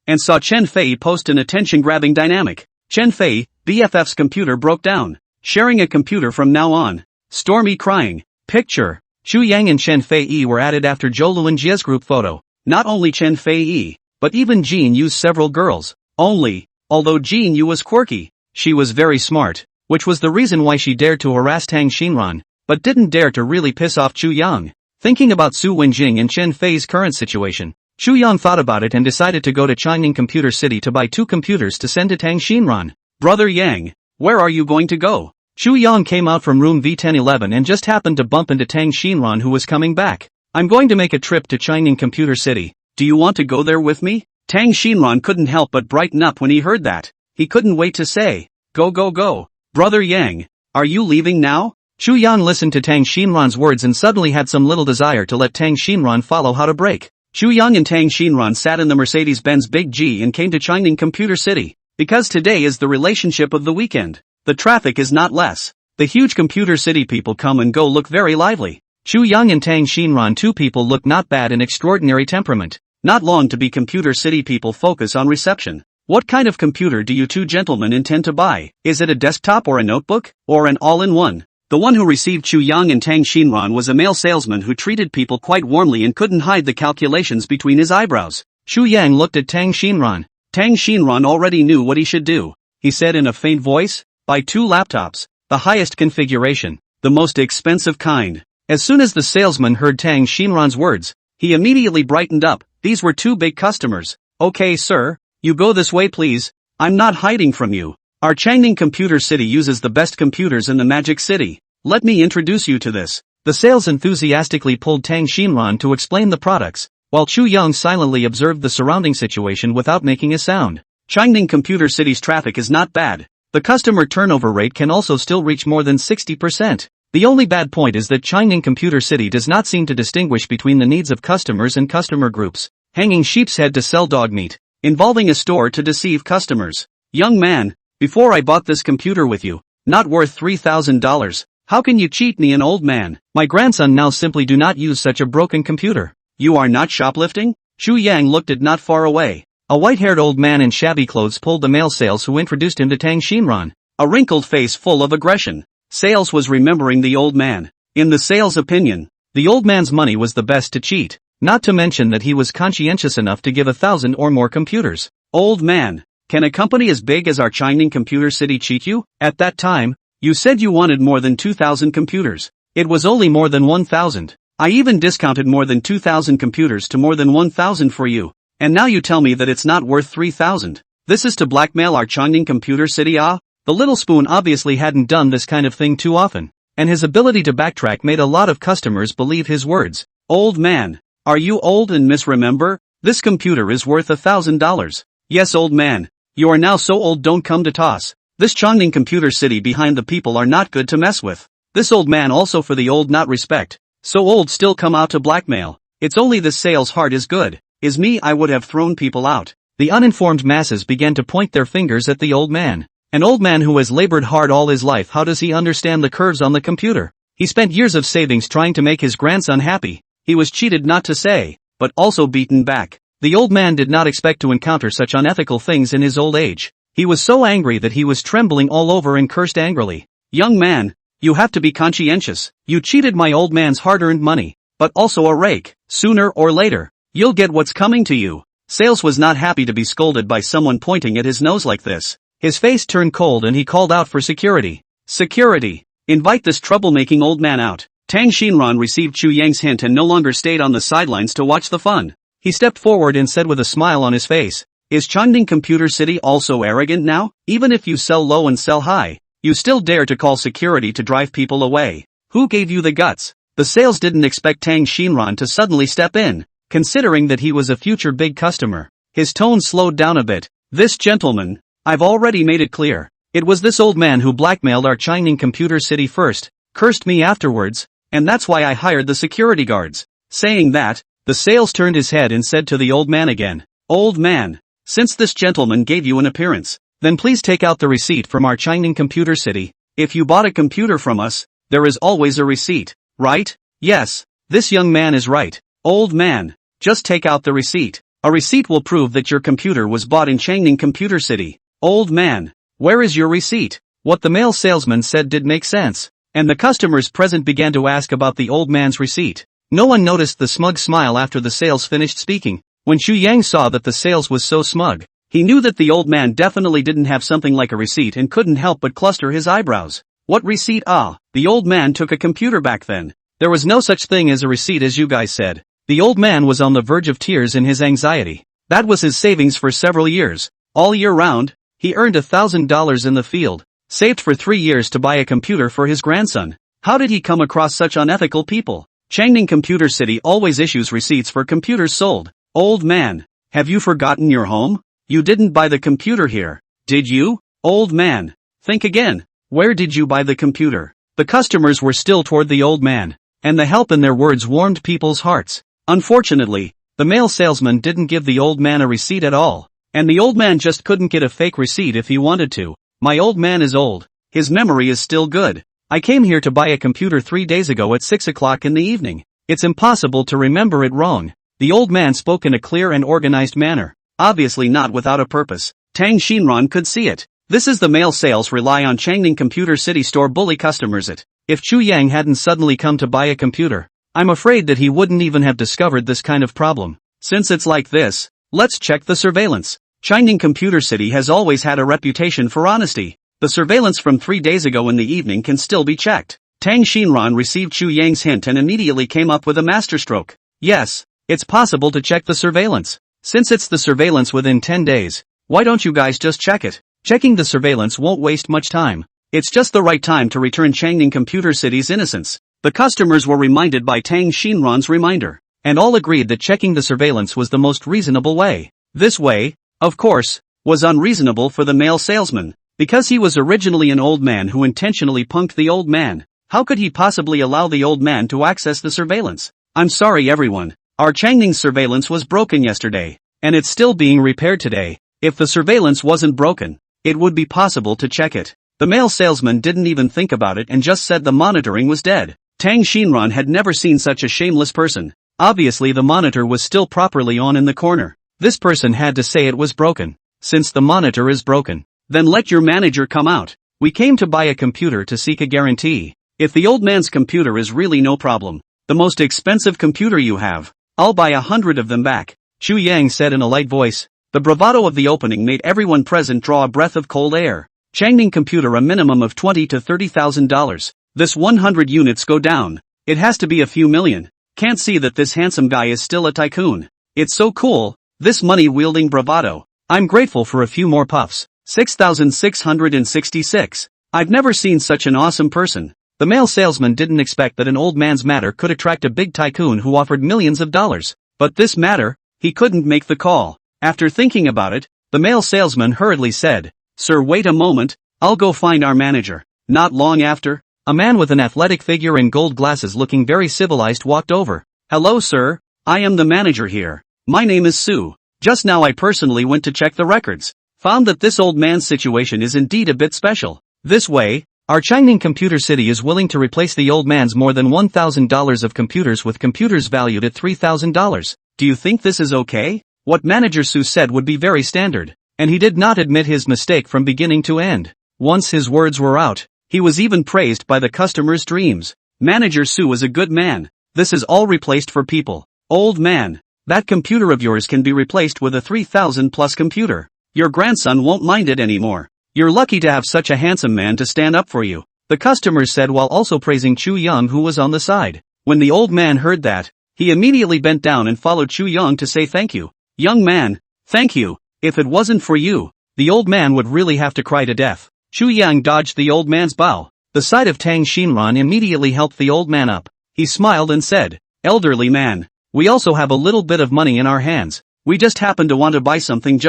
and saw Chen Fei post an attention-grabbing dynamic. Chen Fei, BFF's computer broke down. Sharing a computer from now on. Stormy crying. Picture. Chu Yang and Chen Fei were added after Zhou Luanjie's group photo. Not only Chen Fei, but even Jin Yu's several girls. Although Jin Yu was quirky, she was very smart, which was the reason why she dared to harass Tang Xinran, but didn't dare to really piss off Chu Yang. Thinking about Su Wenjing and Chen Fei's current situation, Chu Yang thought about it and decided to go to Changning Computer City to buy 2 computers to send to Tang Xinran. Brother Yang, where are you going to go? Chu Yang came out from room V1011 and just happened to bump into Tang Xinran, who was coming back. I'm going to make a trip to Changning Computer City. Do you want to go there with me? Tang Xinran couldn't help but brighten up when he heard that. He couldn't wait to say, go. Brother Yang, are you leaving now? Chu Yang listened to Tang Xinran's words and suddenly had some little desire to let Tang Xinran follow how to brake. Chu Yang and Tang Xinran sat in the Mercedes-Benz Big G and came to Changning Computer City. Because today is the relationship of the weekend, the traffic is not less. The huge Computer City people come and go look very lively. Chu Yang and Tang Xinran, 2 people look not bad and extraordinary temperament. Not long to be Computer City people focus on reception. What kind of computer do you 2 gentlemen intend to buy? Is it a desktop or a notebook, or an all-in-one? The one who received Chu Yang and Tang Xinran was a male salesman who treated people quite warmly and couldn't hide the calculations between his eyebrows. Chu Yang looked at Tang Xinran. Tang Xinran already knew what he should do. He said in a faint voice, buy 2 laptops, the highest configuration, the most expensive kind. As soon as the salesman heard Tang Xinran's words, he immediately brightened up. These were 2 big customers. Okay sir, you go this way please. I'm not hiding from you. Our Changning Computer City uses the best computers in the Magic City. Let me introduce you to this. The sales enthusiastically pulled Tang Xinran to explain the products, while Chu Yang silently observed the surrounding situation without making a sound. Changning Computer City's traffic is not bad. The customer turnover rate can also still reach more than 60%. The only bad point is that Changning Computer City does not seem to distinguish between the needs of customers and customer groups. Hanging sheep's head to sell dog meat. Involving a store to deceive customers. Young man, before I bought this computer with you, not worth $3,000, how can you cheat me, an old man? My grandson now simply do not use such a broken computer. You are not shoplifting? Chu Yang looked at not far away. A white-haired old man in shabby clothes pulled the male sales who introduced him to Tang Xinran. A wrinkled face full of aggression. Sales was remembering the old man. In the sales' opinion, the old man's money was the best to cheat, not to mention that he was conscientious enough to give 1,000 or more computers. Old man, can a company as big as our Changning Computer City cheat you? At that time, you said you wanted more than 2,000 computers. It was only more than 1,000. I even discounted more than 2,000 computers to more than 1,000 for you. And now you tell me that it's not worth 3,000. This is to blackmail our Changning Computer City, ah? The little spoon obviously hadn't done this kind of thing too often, and his ability to backtrack made a lot of customers believe his words. Old man, are you old and misremember? This computer is worth $1,000. Yes, old man. You are now so old, don't come to toss. This Changning Computer City behind the people are not good to mess with. This old man also for the old not respect. So old still come out to blackmail. It's only this sales heart is good. Is me, I would have thrown people out. The uninformed masses began to point their fingers at the old man. An old man who has labored hard all his life, how does he understand the curves on the computer? He spent years of savings trying to make his grandson happy. He was cheated not to say, but also beaten back. The old man did not expect to encounter such unethical things in his old age. He was so angry that he was trembling all over and cursed angrily. Young man, you have to be conscientious. You cheated my old man's hard-earned money, but also a rake. Sooner or later, you'll get what's coming to you. Sales was not happy to be scolded by someone pointing at his nose like this. His face turned cold and he called out for security. Security! Invite this troublemaking old man out. Tang Xinran received Chu Yang's hint and no longer stayed on the sidelines to watch the fun. He stepped forward and said with a smile on his face, is Changning Computer City also arrogant now? Even if you sell low and sell high, you still dare to call security to drive people away. Who gave you the guts? The sales didn't expect Tang Xinran to suddenly step in, considering that he was a future big customer. His tone slowed down a bit. This gentleman, I've already made it clear. It was this old man who blackmailed our Chining Computer City first, cursed me afterwards, and that's why I hired the security guards. Saying that, the sales turned his head and said to the old man again, Old man, since this gentleman gave you an appearance, then please take out the receipt from our Chining Computer City. If you bought a computer from us, there is always a receipt, right? Yes, this young man is right. Old man, just take out the receipt. A receipt will prove that your computer was bought in Chining Computer City. Old man, where is your receipt? What the male salesman said did make sense, and the customers present began to ask about the old man's receipt. No one noticed the smug smile after the sales finished speaking. When Chu Yang saw that the sales was so smug, he knew that the old man definitely didn't have something like a receipt and couldn't help but cluster his eyebrows. What receipt? Ah, the old man took a computer back then. There was no such thing as a receipt as you guys said. The old man was on the verge of tears in his anxiety. That was his savings for several years. All year round, he earned $1,000 in the field, saved for 3 years to buy a computer for his grandson. How did he come across such unethical people? Chining Computer City always issues receipts for computers sold. Old man, have you forgotten your home? You didn't buy the computer here, did you? Old man, think again. Where did you buy the computer? The customers were still toward the old man, and the help in their words warmed people's hearts. Unfortunately, the male salesman didn't give the old man a receipt at all, and the old man just couldn't get a fake receipt if he wanted to. My old man is old. His memory is still good. I came here to buy a computer 3 days ago at 6 o'clock in the evening. It's impossible to remember it wrong. The old man spoke in a clear and organized manner, obviously not without a purpose. Tang Xinran could see it. This is the male sales rely on Chining Computer City store bully customers it. If Chu Yang hadn't suddenly come to buy a computer, I'm afraid that he wouldn't even have discovered this kind of problem. Since it's like this, let's check the surveillance. Chining Computer City has always had a reputation for honesty. The surveillance from 3 days ago in the evening can still be checked. Tang Xinran received Chu Yang's hint and immediately came up with a masterstroke. Yes, it's possible to check the surveillance. Since it's the surveillance within 10 days, why don't you guys just check it? Checking the surveillance won't waste much time. It's just the right time to return Chining Computer City's innocence. The customers were reminded by Tang Xinran's reminder, and all agreed that checking the surveillance was the most reasonable way. This way, of course, was unreasonable for the male salesman, because he was originally an old man who intentionally punked the old man. How could he possibly allow the old man to access the surveillance? I'm sorry everyone. Our Changning surveillance was broken yesterday, and it's still being repaired today. If the surveillance wasn't broken, it would be possible to check it. The male salesman didn't even think about it and just said the monitoring was dead. Tang Xinran had never seen such a shameless person. Obviously the monitor was still properly on in the corner. This person had to say it was broken. Since the monitor is broken, then let your manager come out. We came to buy a computer to seek a guarantee. If the old man's computer is really no problem, the most expensive computer you have, I'll buy 100 of them back, Chu Yang said in a light voice. The bravado of the opening made everyone present draw a breath of cold air. Changning computer a minimum of $20,000 to $30,000. This 100 units go down. It has to be a few million. Can't see that this handsome guy is still a tycoon. It's so cool, this money-wielding bravado. I'm grateful for a few more puffs. 6,666. I've never seen such an awesome person. The male salesman didn't expect that an old man's matter could attract a big tycoon who offered millions of dollars. But this matter, he couldn't make the call. After thinking about it, the male salesman hurriedly said, Sir, wait a moment, I'll go find our manager. Not long after, a man with an athletic figure and gold glasses looking very civilized walked over. Hello sir, I am the manager here. My name is Sue. Just now I personally went to check the records. Found that this old man's situation is indeed a bit special. This way, our Changning Computer City is willing to replace the old man's more than $1,000 of computers with computers valued at $3,000. Do you think this is okay? What Manager Su said would be very standard, and he did not admit his mistake from beginning to end. Once his words were out, he was even praised by the customers' dreams. Manager Su is a good man. This is all replaced for people. Old man, that computer of yours can be replaced with a 3,000 plus computer. Your grandson won't mind it anymore. You're lucky to have such a handsome man to stand up for you, the customers said while also praising Chu Yang who was on the side. When the old man heard that, he immediately bent down and followed Chu Yang to say thank you. Young man, thank you. If it wasn't for you, the old man would really have to cry to death. Chu Yang dodged the old man's bow. The sight of Tang Xinran immediately helped the old man up. He smiled and said, Elderly man, we also have a little bit of money in our hands. We just happen to want to buy something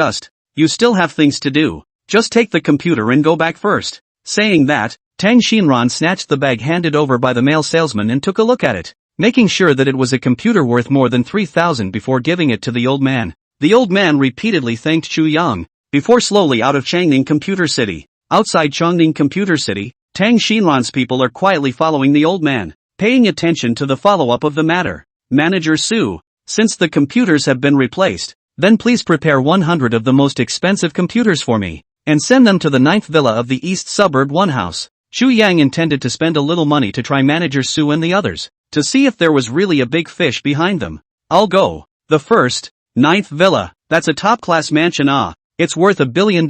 you still have things to do. Just take the computer and go back first. Saying that, Tang Xinran snatched the bag handed over by the male salesman and took a look at it, making sure that it was a computer worth more than 3,000 before giving it to the old man. The old man repeatedly thanked Chu Yang, before slowly out of Changning Computer City. Outside Changning Computer City, Tang Xinran's people are quietly following the old man, paying attention to the follow-up of the matter. Manager Su, since the computers have been replaced, then please prepare 100 of the most expensive computers for me, and send them to the 9th villa of the East Suburb 1 house. Chu Yang intended to spend a little money to try Manager Su and the others, to see if there was really a big fish behind them. I'll go. The first, 9th villa, that's a top-class mansion. It's worth $1 billion.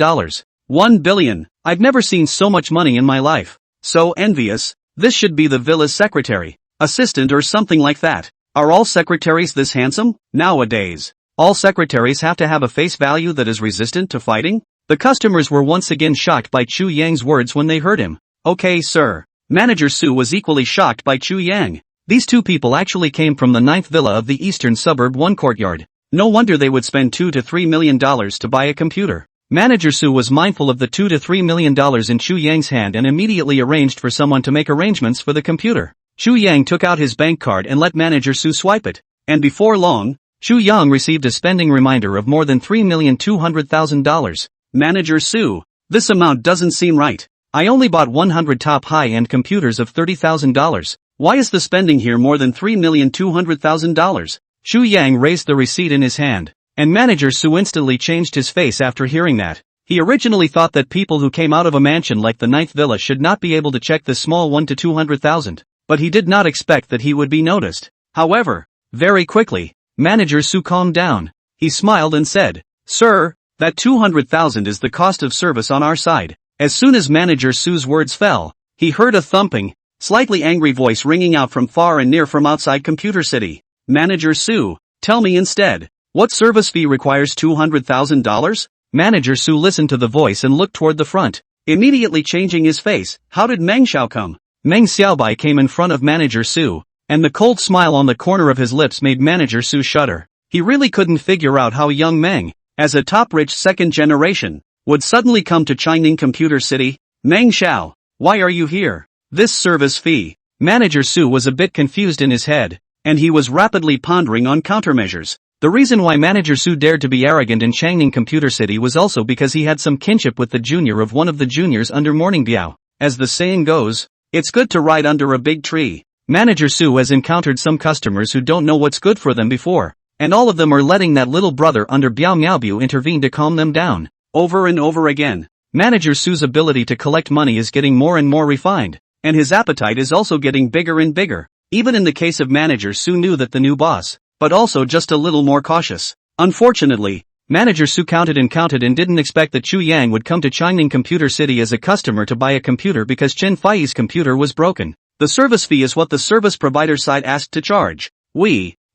1 billion, I've never seen so much money in my life. So envious, this should be the villa's secretary, assistant or something like that. Are all secretaries this handsome? Nowadays, all secretaries have to have a face value that is resistant to fighting? The customers were once again shocked by Chu Yang's words when they heard him. Okay sir. Manager Su was equally shocked by Chu Yang. These two people actually came from the 9th villa of the Eastern Suburb 1 courtyard. No wonder they would spend $2 to $3 million to buy a computer. Manager Su was mindful of the $2 to $3 million in Chu Yang's hand and immediately arranged for someone to make arrangements for the computer. Chu Yang took out his bank card and let Manager Su swipe it. And before long, Chu Yang received a spending reminder of more than $3,200,000. Manager Su, this amount doesn't seem right. I only bought 100 top high-end computers of $30,000. Why is the spending here more than $3,200,000? Chu Yang raised the receipt in his hand, and Manager Su instantly changed his face after hearing that. He originally thought that people who came out of a mansion like the 9th villa should not be able to check this small 1 to 200,000, but he did not expect that he would be noticed. However, very quickly, Manager Su calmed down. He smiled and said, "Sir, that 200,000 is the cost of service on our side." As soon as Manager Su's words fell, he heard a thumping, slightly angry voice ringing out from far and near from outside Computer City. Manager Su, tell me instead, what service fee requires $200,000? Manager Su listened to the voice and looked toward the front, immediately changing his face. How did Meng Xiao come? Meng Xiaobai came in front of Manager Su, and the cold smile on the corner of his lips made Manager Su shudder. He really couldn't figure out how young Meng, as a top-rich second generation, would suddenly come to Changning Computer City. Meng Xiao, why are you here? This service fee. Manager Su was a bit confused in his head, and he was rapidly pondering on countermeasures. The reason why Manager Su dared to be arrogant in Changning Computer City was also because he had some kinship with the junior of one of the juniors under Morning Biao. As the saying goes, it's good to ride under a big tree. Manager Su has encountered some customers who don't know what's good for them before, and all of them are letting that little brother under Biao Miaobu intervene to calm them down. Over and over again, Manager Su's ability to collect money is getting more and more refined, and his appetite is also getting bigger and bigger. Even in the case of Manager Su knew that the new boss, but also just a little more cautious. Unfortunately, Manager Su counted and didn't expect that Chu Yang would come to Changning Computer City as a customer to buy a computer because Chen Fei's computer was broken. The service fee is what the service provider side asked to charge.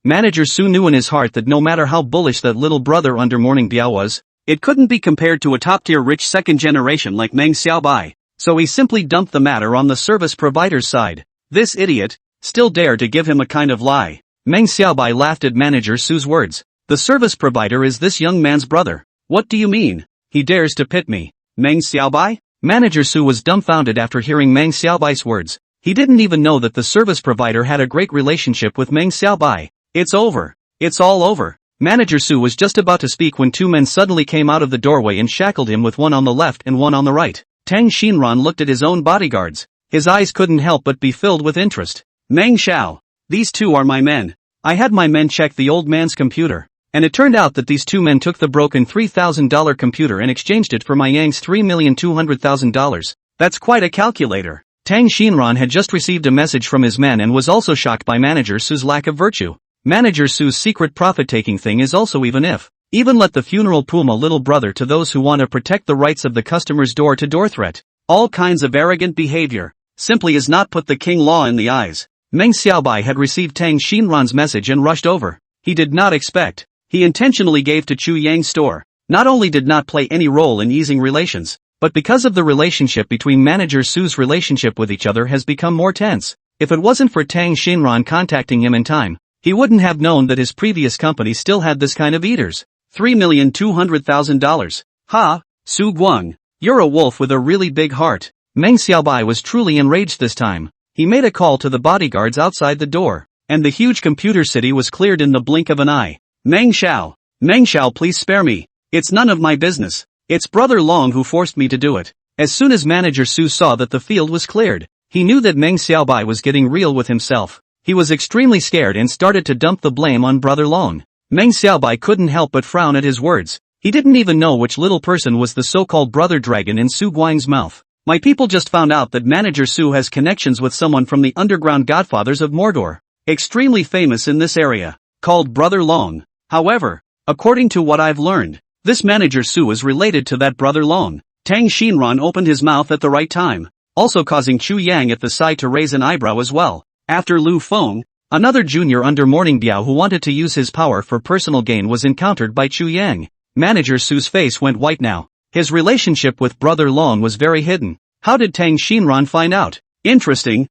Manager Su knew in his heart that no matter how bullish that little brother under Morning Biao was, it couldn't be compared to a top-tier rich second generation like Meng Xiaobai, so he simply dumped the matter on the service provider's side. This idiot still dared to give him a kind of lie. Meng Xiaobai laughed at Manager Su's words. The service provider is this young man's brother. What do you mean? He dares to pit me. Meng Xiaobai? Manager Su was dumbfounded after hearing Meng Xiaobai's words. He didn't even know that the service provider had a great relationship with Meng Xiaobai. It's over. It's all over. Manager Su was just about to speak when two men suddenly came out of the doorway and shackled him with one on the left and one on the right. Tang Xinran looked at his own bodyguards. His eyes couldn't help but be filled with interest. Meng Xiao, these two are my men. I had my men check the old man's computer, and it turned out that these two men took the broken $3,000 computer and exchanged it for my Yang's $3,200,000. That's quite a calculator. Tang Xinran had just received a message from his men and was also shocked by Manager Su's lack of virtue. Manager Su's secret profit-taking thing is also even let the funeral puma little brother to those who want to protect the rights of the customer's door-to-door threat. All kinds of arrogant behavior. Simply is not put the king law in the eyes. Meng Xiaobai had received Tang Xinran's message and rushed over. He did not expect. He intentionally gave to Chu Yang's store. Not only did not play any role in easing relations, but because of the relationship between Manager Su's relationship with each other has become more tense. If it wasn't for Tang Xinran contacting him in time, he wouldn't have known that his previous company still had this kind of eaters. $3,200,000. Ha, Su Guang. You're a wolf with a really big heart. Meng Xiaobai was truly enraged this time. He made a call to the bodyguards outside the door, and the huge computer city was cleared in the blink of an eye. Meng Xiao, please spare me. It's none of my business. It's Brother Long who forced me to do it. As soon as Manager Su saw that the field was cleared, he knew that Meng Xiaobai was getting real with himself. He was extremely scared and started to dump the blame on Brother Long. Meng Xiaobai couldn't help but frown at his words. He didn't even know which little person was the so-called brother dragon in Su Guang's mouth. My people just found out that Manager Su has connections with someone from the underground Godfathers of Mordor, extremely famous in this area, called Brother Long. However, according to what I've learned, this Manager Su is related to that Brother Long. Tang Xinran opened his mouth at the right time, also causing Chu Yang at the side to raise an eyebrow as well. After Lu Feng, another junior under Morning Biao who wanted to use his power for personal gain was encountered by Chu Yang. Manager Su's face went white now. His relationship with Brother Long was very hidden. How did Tang Xinran find out? Interesting,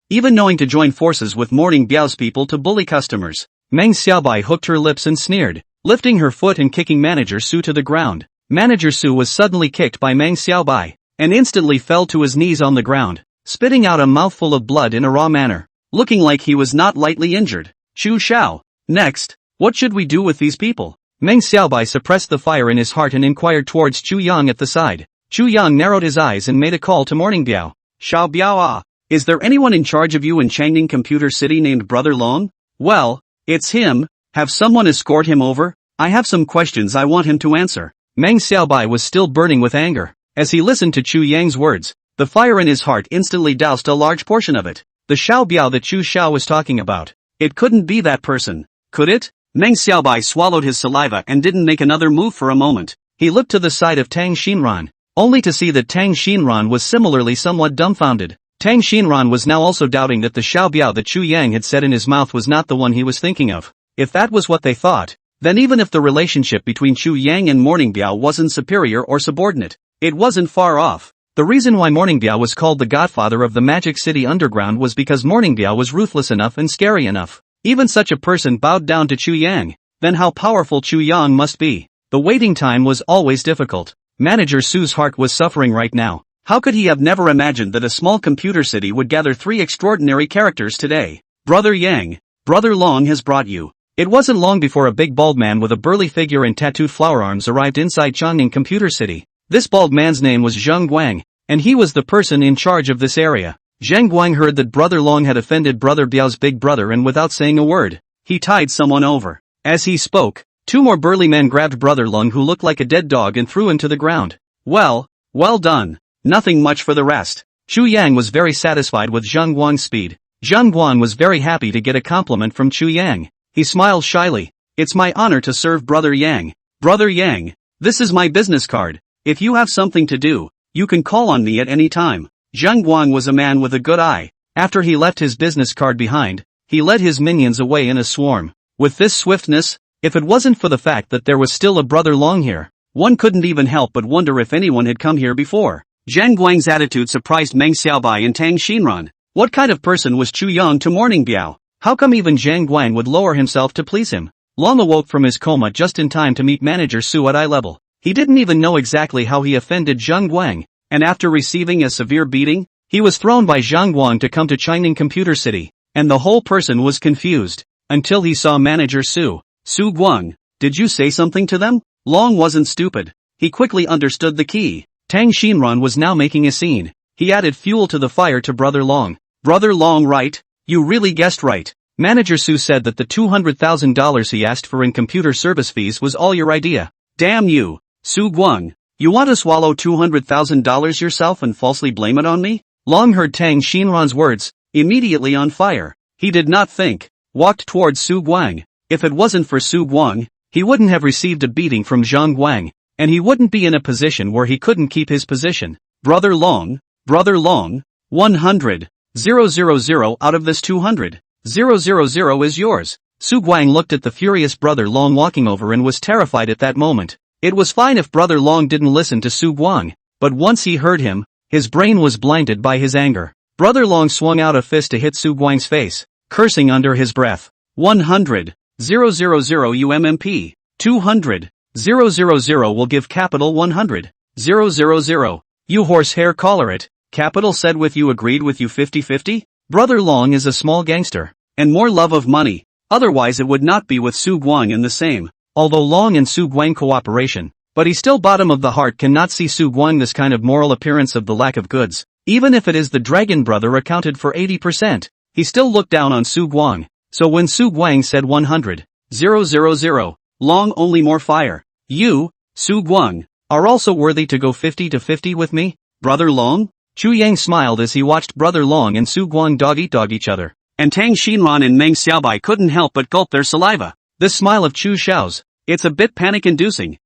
even knowing to join forces with Morning Biao's people to bully customers. Meng Xiaobai hooked her lips and sneered, lifting her foot and kicking Manager Su to the ground. Manager Su was suddenly kicked by Meng Xiaobai, and instantly fell to his knees on the ground, spitting out a mouthful of blood in a raw manner, looking like he was not lightly injured. Chu Xiao. Next, what should we do with these people? Meng Xiaobai suppressed the fire in his heart and inquired towards Chu Yang at the side. Chu Yang narrowed his eyes and made a call to Morning Biao. Xiao Biao, is there anyone in charge of you in Changning Computer City named Brother Long? Well, it's him. Have someone escort him over? I have some questions I want him to answer. Meng Xiaobai was still burning with anger. As he listened to Chu Yang's words, the fire in his heart instantly doused a large portion of it. The Xiao Biao that Chu Xiao was talking about. It couldn't be that person, could it? Meng Xiaobai swallowed his saliva and didn't make another move for a moment. He looked to the side of Tang Xinran, only to see that Tang Xinran was similarly somewhat dumbfounded. Tang Xinran was now also doubting that the Xiao Biao that Chu Yang had said in his mouth was not the one he was thinking of. If that was what they thought, then even if the relationship between Chu Yang and Morning Biao wasn't superior or subordinate, it wasn't far off. The reason why Morning Biao was called the godfather of the Magic City Underground was because Morning Biao was ruthless enough and scary enough. Even such a person bowed down to Chu Yang. Then how powerful Chu Yang must be. The waiting time was always difficult. Manager Su's heart was suffering right now. How could he have never imagined that a small computer city would gather three extraordinary characters today? Brother Yang, Brother Long has brought you. It wasn't long before a big bald man with a burly figure and tattooed flower arms arrived inside Changning Computer City. This bald man's name was Zheng Guang, and he was the person in charge of this area. Zheng Guang heard that Brother Long had offended Brother Biao's big brother, and without saying a word, he tied someone over. As he spoke, two more burly men grabbed Brother Long, who looked like a dead dog, and threw him to the ground. Well done. Nothing much for the rest. Chu Yang was very satisfied with Zheng Guang's speed. Zheng Guang was very happy to get a compliment from Chu Yang. He smiled shyly. It's my honor to serve Brother Yang. Brother Yang, this is my business card. If you have something to do, you can call on me at any time. Zheng Guang was a man with a good eye. After he left his business card behind, he led his minions away in a swarm. With this swiftness, if it wasn't for the fact that there was still a Brother Long here, one couldn't even help but wonder if anyone had come here before. Zheng Guang's attitude surprised Meng Xiaobai and Tang Xinran. What kind of person was Chu Yang to Morning Biao? How come even Zheng Guang would lower himself to please him? Long awoke from his coma just in time to meet Manager Su at eye level. He didn't even know exactly how he offended Zheng Guang, and after receiving a severe beating, he was thrown by Zheng Guang to come to Changning Computer City, and the whole person was confused, until he saw Manager Su. Su Guang, did you say something to them? Long wasn't stupid. He quickly understood the key. Tang Xinran was now making a scene. He added fuel to the fire to Brother Long. Brother Long, right? You really guessed right. Manager Su said that the $200,000 he asked for in computer service fees was all your idea. Damn you, Su Guang. You want to swallow $200,000 yourself and falsely blame it on me? Long heard Tang Xinran's words, immediately on fire. He did not think, walked towards Su Guang. If it wasn't for Su Guang, he wouldn't have received a beating from Zheng Guang, and he wouldn't be in a position where he couldn't keep his position. Brother Long, 100, 000 out of this 200, 000 is yours. Su Guang looked at the furious Brother Long walking over and was terrified at that moment. It was fine if Brother Long didn't listen to Su Guang, but once he heard him, his brain was blinded by his anger. Brother Long swung out a fist to hit Su Guang's face, cursing under his breath. 100, 000 UMMP. 200. 000 will give capital 100. 000. You horsehair collar it. Capital said with you agreed with you 50-50? Brother Long is a small gangster, and more love of money, otherwise it would not be with Su Guang in the same. Although Long and Su Guang cooperation, but he still bottom of the heart cannot see Su Guang this kind of moral appearance of the lack of goods. Even if it is the dragon brother accounted for 80%, he still looked down on Su Guang. So when Su Guang said 100, 000, Long only more fire. You, Su Guang, are also worthy to go 50-50 with me, Brother Long? Chu Yang smiled as he watched Brother Long and Su Guang dog-eat-dog each other, and Tang Xinran and Meng Xiaobai couldn't help but gulp their saliva. This smile of Chu Xiao's, it's a bit panic-inducing.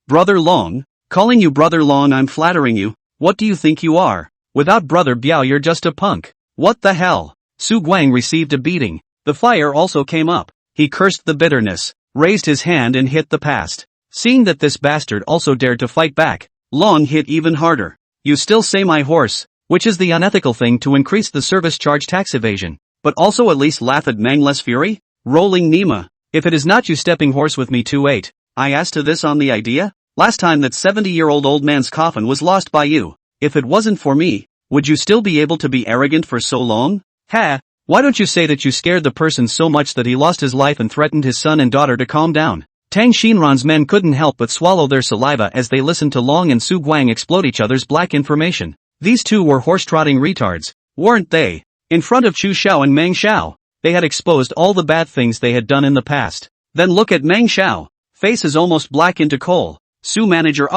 Brother Long, calling you Brother Long, I'm flattering you. What do you think you are? Without Brother Biao you're just a punk. What the hell? Su Guang received a beating. The fire also came up. He cursed the bitterness, raised his hand and hit the past. Seeing that this bastard also dared to fight back, Long hit even harder. You still say my horse, which is the unethical thing to increase the service charge tax evasion, but also at least laugh at Mangless fury? Rolling Nima. If it is not you stepping horse with me 2-8, I asked to this on the idea? Last time that 70-year-old old man's coffin was lost by you. If it wasn't for me, would you still be able to be arrogant for so long? Ha! Why don't you say that you scared the person so much that he lost his life and threatened his son and daughter to calm down? Tang Xinran's men couldn't help but swallow their saliva as they listened to Long and Su Guang explode each other's black information. These two were horse-trotting retards, weren't they? In front of Chu Xiao and Meng Xiao, they had exposed all the bad things they had done in the past. Then look at Meng Xiao. Face is almost black into coal. Su manager,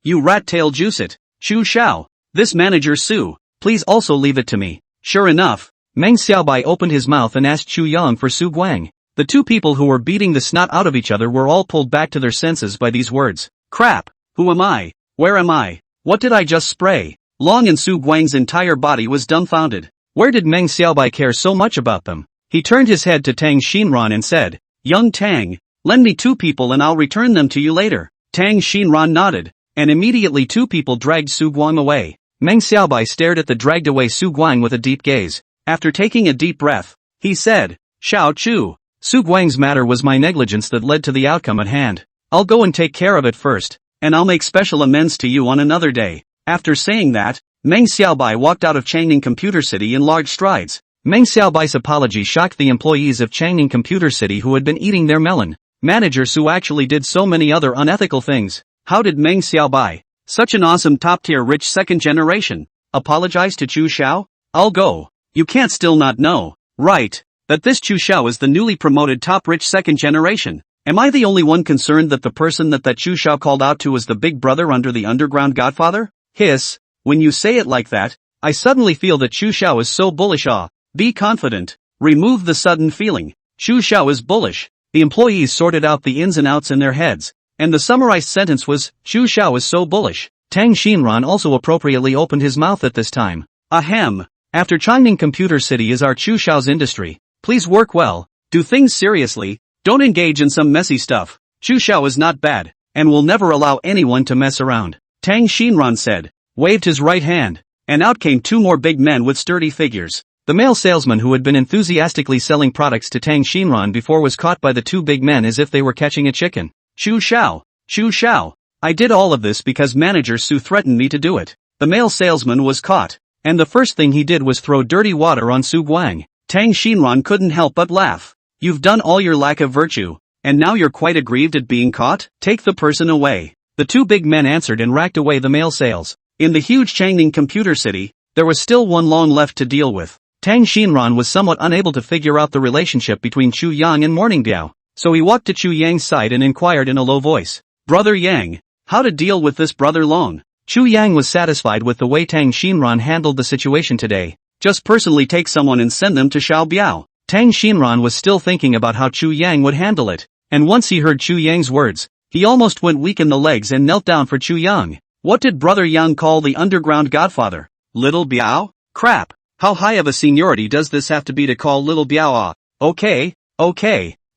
you rat-tail juice it. Chu Xiao, this manager Su, please also leave it to me. Sure enough, Meng Xiaobai opened his mouth and asked Chu Yang for Su Guang. The two people who were beating the snot out of each other were all pulled back to their senses by these words. Crap, who am I? Where am I? What did I just spray? Long and Su Guang's entire body was dumbfounded. Where did Meng Xiaobai care so much about them? He turned his head to Tang Xinran and said, Young Tang, lend me 2 people and I'll return them to you later. Tang Xinran nodded, and immediately 2 people dragged Su Guang away. Meng Xiaobai stared at the dragged away Su Guang with a deep gaze. After taking a deep breath, he said, Xiao Chu, Su Guang's matter was my negligence that led to the outcome at hand. I'll go and take care of it first, and I'll make special amends to you on another day. After saying that, Meng Xiaobai walked out of Changning Computer City in large strides. Meng Xiaobai's apology shocked the employees of Changning Computer City who had been eating their melon. Manager Su actually did so many other unethical things. How did Meng Xiaobai, such an awesome top-tier rich second generation, apologize to Chu Xiao? I'll go. You can't still not know, right, that this Chu Xiao is the newly promoted top rich second generation. Am I the only one concerned that the person that Chu Xiao called out to was the big brother under the underground Godfather? Hiss, when you say it like that, I suddenly feel that Chu Xiao is so bullish. Be confident. Remove the sudden feeling. Chu Xiao is bullish. The employees sorted out the ins and outs in their heads, and the summarized sentence was, Chu Xiao is so bullish. Tang Xinran also appropriately opened his mouth at this time. Ahem. After Changning Computer City is our Chu Xiao's industry. Please work well, do things seriously, don't engage in some messy stuff. Chu Xiao is not bad, and will never allow anyone to mess around. Tang Xinran said, waved his right hand, and out came 2 more big men with sturdy figures. The male salesman who had been enthusiastically selling products to Tang Xinran before was caught by the 2 big men as if they were catching a chicken. Chu Xiao, I did all of this because manager Su threatened me to do it. The male salesman was caught, and the first thing he did was throw dirty water on Su Guang. Tang Xinran couldn't help but laugh. You've done all your lack of virtue, and now you're quite aggrieved at being caught? Take the person away. The 2 big men answered and racked away the male sales. In the huge Changning Computer City, there was still one Long left to deal with. Tang Xinran was somewhat unable to figure out the relationship between Chu Yang and Morning Biao, so he walked to Chu Yang's side and inquired in a low voice, Brother Yang, how to deal with this Brother Long? Chu Yang was satisfied with the way Tang Xinran handled the situation today. Just personally take someone and send them to Xiao Biao. Tang Xinran was still thinking about how Chu Yang would handle it, and once he heard Chu Yang's words, he almost went weak in the legs and knelt down for Chu Yang. What did Brother Yang call the underground Godfather? Little Biao? Crap. How high of a seniority does this have to be to call Little Biao? Okay.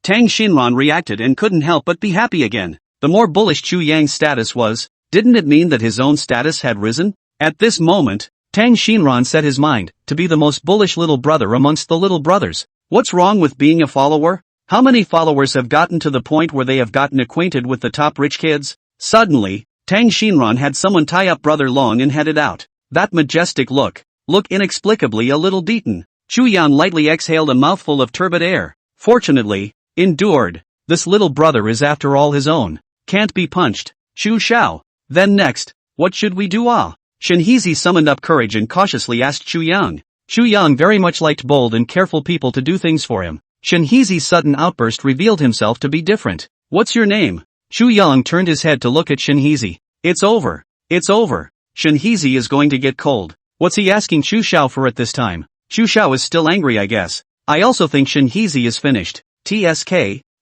Tang Xinran reacted and couldn't help but be happy again. The more bullish Chu Yang's status was, didn't it mean that his own status had risen? At this moment, Tang Xinran set his mind to be the most bullish little brother amongst the little brothers. What's wrong with being a follower? How many followers have gotten to the point where they have gotten acquainted with the top rich kids? Suddenly, Tang Xinran had someone tie up Brother Long and headed out. That majestic look inexplicably a little beaten. Chu Yan lightly exhaled a mouthful of turbid air. Fortunately, endured. This little brother is after all his own. Can't be punched. Chu Xiao. Then next, what should we do? Shenhizi summoned up courage and cautiously asked Chu Yang. Chu Yang very much liked bold and careful people to do things for him. Shenhizi's sudden outburst revealed himself to be different. What's your name? Chu Yang turned his head to look at Shenhizi. It's over. It's over. Shenhizi is going to get cold. What's he asking Chu Xiao for at this time? Chu Xiao is still angry, I guess. I also think Shenhizi is finished. TSK.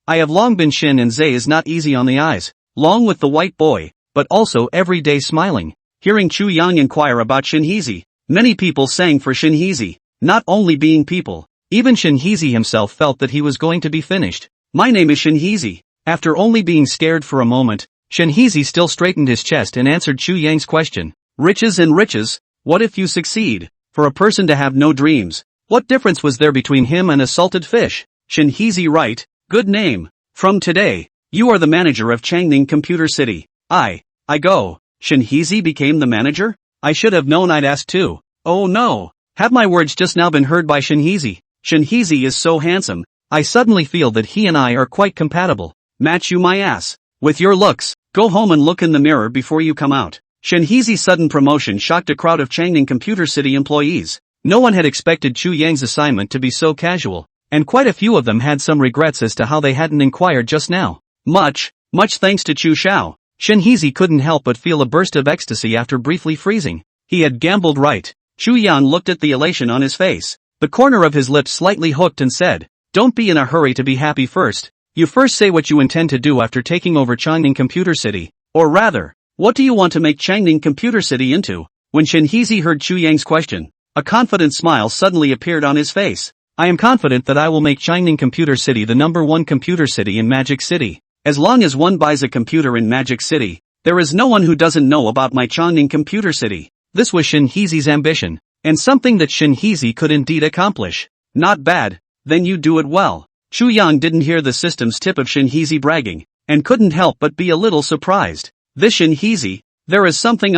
I have long been Shin and Zay is not easy on the eyes. Long with the white boy, but also every day smiling. Hearing Chu Yang inquire about Shenhizi, many people sang for Shenhizi. Not only being people, even Shenhizi himself felt that he was going to be finished. My name is Shenhizi. After only being scared for a moment, Shenhizi still straightened his chest and answered Chu Yang's question. Riches and riches, what if you succeed? For a person to have no dreams, what difference was there between him and a salted fish? Shenhizi right, good name. From today, you are the manager of Changning Computer City. I go. Shenhizi became the manager? I should have known I'd ask too. Oh no. Have my words just now been heard by Shenhizi? Shenhizi is so handsome, I suddenly feel that he and I are quite compatible. Match you my ass. With your looks, go home and look in the mirror before you come out. Shenhizi's sudden promotion shocked a crowd of Changning Computer City employees. No one had expected Chu Yang's assignment to be so casual, and quite a few of them had some regrets as to how they hadn't inquired just now. Much thanks to Chu Xiao. Shenhizi couldn't help but feel a burst of ecstasy after briefly freezing. He had gambled right. Chu Yang looked at the elation on his face. The corner of his lips slightly hooked and said, don't be in a hurry to be happy first. You first say what you intend to do after taking over Changning Computer City. Or rather, what do you want to make Changning Computer City into? When Shenhizi heard Chu Yang's question, a confident smile suddenly appeared on his face. I am confident that I will make Changning Computer City the #1 computer city in Magic City. As long as one buys a computer in Magic City, there is no one who doesn't know about my Changning Computer City. This was Shenhizi's ambition, and something that Shenhizi could indeed accomplish. Not bad, then you do it well. Chu Yang didn't hear the system's tip of Shenhizi bragging, and couldn't help but be a little surprised. This Shenhizi, there is something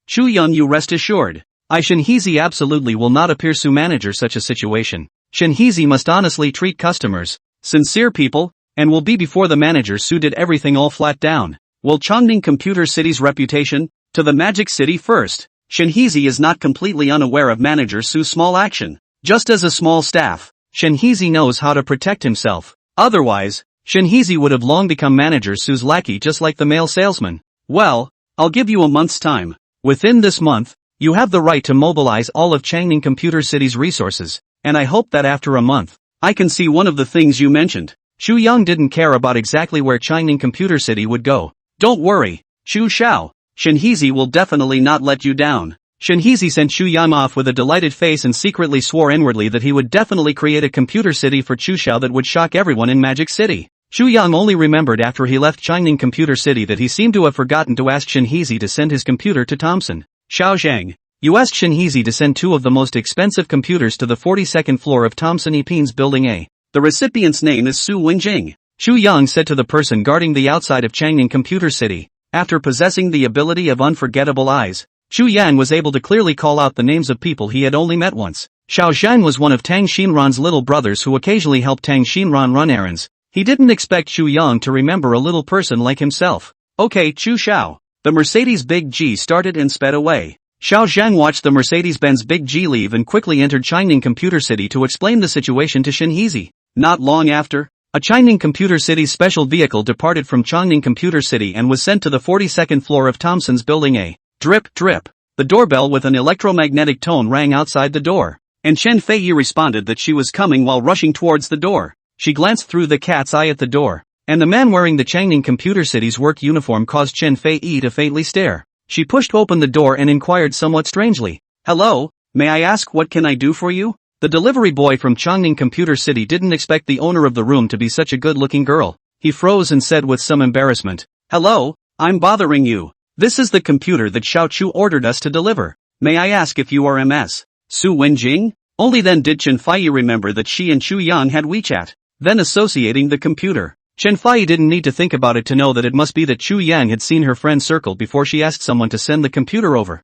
Chu Yang, you rest assured. Shenhizi absolutely will not appear to manage such a situation. Shenhizi must honestly treat customers, sincere people, and will be before the manager Su did everything all flat down. Will Changning Computer City's reputation? To the Magic City first. Shenhizi is not completely unaware of manager Su's small action. Just as a small staff, Shenhizi knows how to protect himself. Otherwise, Shenhizi would have long become manager Su's lackey just like the male salesman. Well, I'll give you a month's time. Within this month, you have the right to mobilize all of Changning Computer City's resources, and I hope that after a month, I can see one of the things you mentioned. Chu Yang didn't care about exactly where Changning Computer City would go. Don't worry, Chu Xiao. Shenhizi will definitely not let you down. Shenhizi sent Chu Yang off with a delighted face and secretly swore inwardly that he would definitely create a computer city for Chu Xiao that would shock everyone in Magic City. Chu Yang only remembered after he left Changning Computer City that he seemed to have forgotten to ask Shenhizi to send his computer to Tomson. Xiao Zhang, you asked Shenhizi to send 2 of the most expensive computers to the 42nd floor of Tomson Epin's Building A. The recipient's name is Su Wenjing. Chu Yang said to the person guarding the outside of Changning Computer City. After possessing the ability of unforgettable eyes, Chu Yang was able to clearly call out the names of people he had only met once. Xiao Zhang was one of Tang Xinran's little brothers who occasionally helped Tang Xinran run errands. He didn't expect Chu Yang to remember a little person like himself. Okay, Chu Xiao. The Mercedes Big G started and sped away. Xiao Zhang watched the Mercedes-Benz Big G leave and quickly entered Changning Computer City to explain the situation to Shenhizi. Not long after, a Changning Computer City's special vehicle departed from Changning Computer City and was sent to the 42nd floor of Tomson's Building A. Drip, drip. The doorbell with an electromagnetic tone rang outside the door, and Chen Feiyi responded that she was coming while rushing towards the door. She glanced through the cat's eye at the door, and the man wearing the Changning Computer City's work uniform caused Chen Feiyi to faintly stare. She pushed open the door and inquired somewhat strangely, "Hello, may I ask what can I do for you?" The delivery boy from Changning Computer City didn't expect the owner of the room to be such a good-looking girl. He froze and said with some embarrassment, "Hello, I'm bothering you. This is the computer that Xiao Chu ordered us to deliver. May I ask if you are Ms. Su Wenjing?" Only then did Chen Feiyi remember that she and Chu Yang had WeChat. then associating the computer. Chen Fei didn't need to think about it to know that it must be that Chu Yang had seen her friend circle before she asked someone to send the computer over.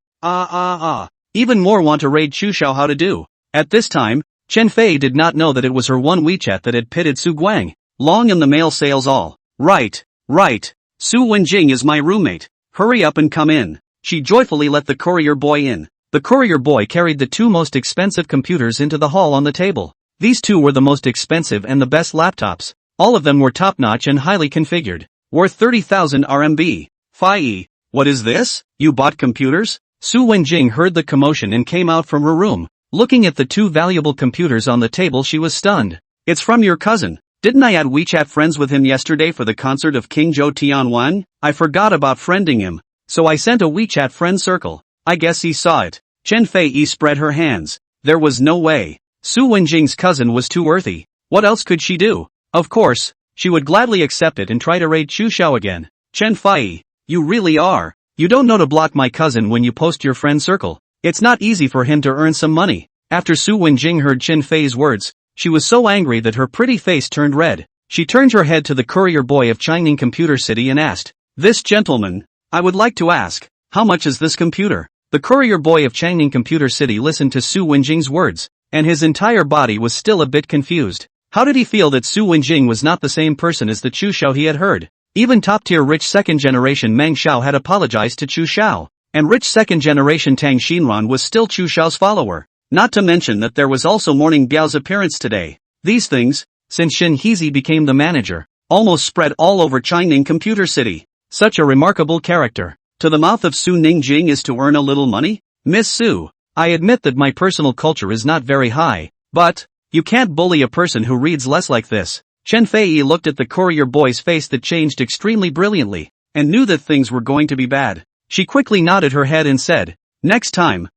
Even more want to raid Chu Xiao how to do. At this time, Chen Fei did not know that it was her one WeChat that had pitted Su Guang. Long in the mail sales all. Right. Su Wenjing is my roommate. Hurry up and come in. She joyfully let the courier boy in. The courier boy carried the two most expensive computers into the hall on the table. These two were the most expensive and the best laptops. All of them were top-notch and highly configured. Worth 30,000 RMB. Fei, what is this? You bought computers? Su Wenjing heard the commotion and came out from her room. Looking at the two valuable computers on the table, she was stunned. It's from your cousin. Didn't I add WeChat friends with him yesterday for the concert of King Zhou Tianwan? I forgot about friending him. So I sent a WeChat friend circle. I guess he saw it. Chen Fei spread her hands. There was no way. Su Wenjing's cousin was too earthy. What else could she do? Of course, she would gladly accept it and try to raid Chu Xiao again. Chen Fei, you really are. You don't know to block my cousin when you post your friend circle. It's not easy for him to earn some money. After Su Wenjing heard Chen Fei's words, she was so angry that her pretty face turned red. She turned her head to the courier boy of Changning Computer City and asked, "This gentleman, I would like to ask, how much is this computer?" The courier boy of Changning Computer City listened to Su Wenjing's words, and his entire body was still a bit confused. How did he feel that Su Wenjing was not the same person as the Chu Xiao he had heard? Even top-tier rich second-generation Meng Xiao had apologized to Chu Xiao, and rich second-generation Tang Xinran was still Chu Xiao's follower. Not to mention that there was also Morning Biao's appearance today. These things, since Shen Heezy became the manager, almost spread all over Changning Computer City. Such a remarkable character. To the mouth of Su Ningjing is to earn a little money? Miss Su, I admit that my personal culture is not very high, but you can't bully a person who reads less like this. Chen Fei looked at the courier boy's face that changed extremely brilliantly, and knew that things were going to be bad. She quickly nodded her head and said, Next time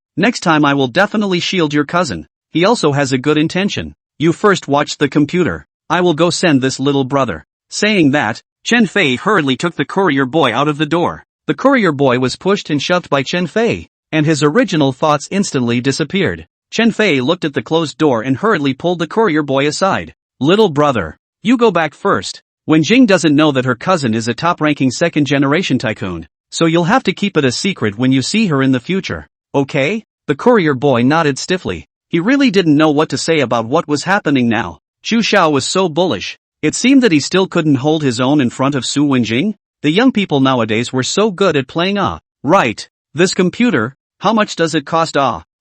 I will definitely shield your cousin. He also has a good intention. You first watch the computer. I will go send this little brother. Saying that, Chen Fei hurriedly took the courier boy out of the door. The courier boy was pushed and shoved by Chen Fei, and his original thoughts instantly disappeared. Chen Fei looked at the closed door and hurriedly pulled the courier boy aside. Little brother, you go back first. Wenjing doesn't know that her cousin is a top-ranking second-generation tycoon, so you'll have to keep it a secret when you see her in the future. Okay? The courier boy nodded stiffly. He really didn't know what to say about what was happening now. Chu Xiao was so bullish. It seemed that he still couldn't hold his own in front of Su Wenjing. The young people nowadays were so good at playing right. This computer, how much does it cost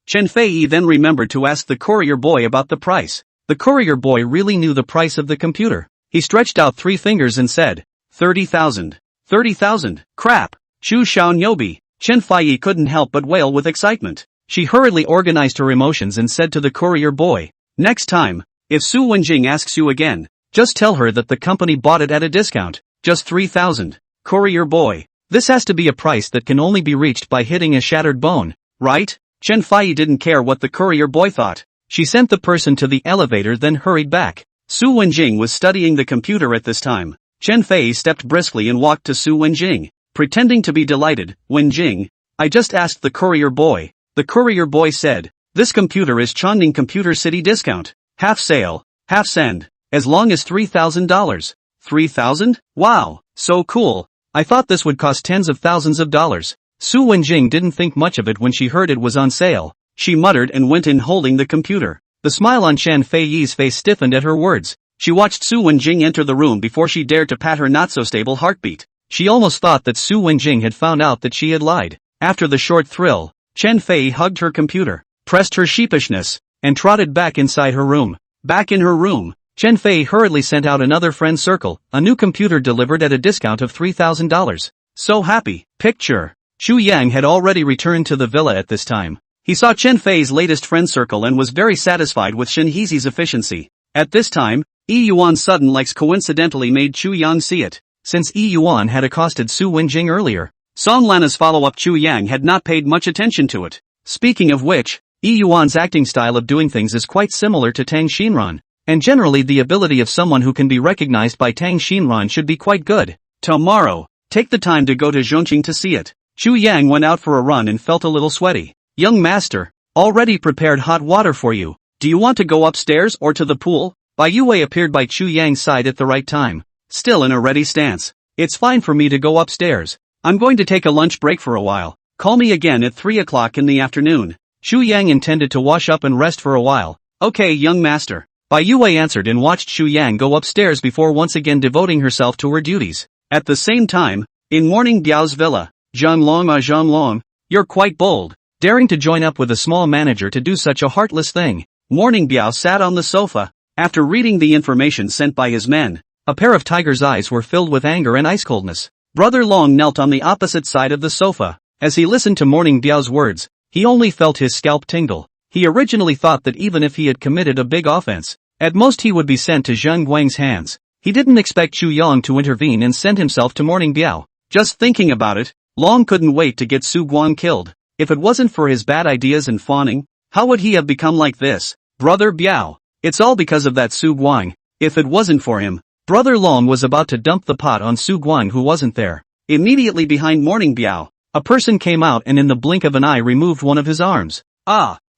Chen Fei then remembered to ask the courier boy about the price. The courier boy really knew the price of the computer. He stretched out 3 fingers and said, 30,000. 30,000, crap. Chu Xiao Nyobi. Chen Fei couldn't help but wail with excitement. She hurriedly organized her emotions and said to the courier boy, Next time, if Su Wenjing asks you again, just tell her that the company bought it at a discount, just 3,000. Courier boy, this has to be a price that can only be reached by hitting a shattered bone, right? Chen Fei didn't care what the courier boy thought. She sent the person to the elevator then hurried back. Su Wenjing was studying the computer at this time. Chen Fei stepped briskly and walked to Su Wenjing, pretending to be delighted. Wenjing, I just asked the courier boy. The courier boy said, this computer is Changning Computer City discount. Half sale, half send, as long as $3,000. 3,000? Wow, so cool. I thought this would cost tens of thousands of dollars. Su Wenjing didn't think much of it when she heard it was on sale. She muttered and went in holding the computer. The smile on Chen Fei's face stiffened at her words. She watched Su Wenjing enter the room before she dared to pat her not-so-stable heartbeat. She almost thought that Su Wenjing had found out that she had lied. After the short thrill, Chen Fei hugged her computer, pressed her sheepishness, and trotted back inside her room. Back in her room, Chen Fei hurriedly sent out another friend circle, a new computer delivered at a discount of $3,000. So happy. Picture. Chu Yang had already returned to the villa at this time. He saw Chen Fei's latest friend circle and was very satisfied with Shen Heezy's efficiency. At this time, Yi Yuan's sudden likes coincidentally made Chu Yang see it, since Yi Yuan had accosted Su Wenjing earlier. Song Lana's follow-up Chu Yang had not paid much attention to it. Speaking of which, Yi Yuan's acting style of doing things is quite similar to Tang Xinran, and generally the ability of someone who can be recognized by Tang Xinran should be quite good. Tomorrow, take the time to go to Zhongqing to see it. Chu Yang went out for a run and felt a little sweaty. Young master, already prepared hot water for you. Do you want to go upstairs or to the pool? Bai Yue appeared by Chu Yang's side at the right time, still in a ready stance. It's fine for me to go upstairs. I'm going to take a lunch break for a while. Call me again at 3 o'clock in the afternoon. Chu Yang intended to wash up and rest for a while. Okay, young master. Bai Yue answered and watched Chu Yang go upstairs before once again devoting herself to her duties. At the same time, in Morning Biao's villa, Zhang you're quite bold, daring to join up with a small manager to do such a heartless thing. Morning Biao sat on the sofa. After reading the information sent by his men, a pair of tiger's eyes were filled with anger and ice coldness. Brother Long knelt on the opposite side of the sofa. As he listened to Morning Biao's words, he only felt his scalp tingle. He originally thought that even if he had committed a big offense, at most he would be sent to Zheng Guang's hands. He didn't expect Chu Yang to intervene and send himself to Morning Biao. Just thinking about it, Long couldn't wait to get Su Guang killed. If it wasn't for his bad ideas and fawning, how would he have become like this? Brother Biao. It's all because of that Su Guang. If it wasn't for him, Brother Long was about to dump the pot on Su Guang who wasn't there. Immediately behind Morning Biao, a person came out and in the blink of an eye removed one of his arms.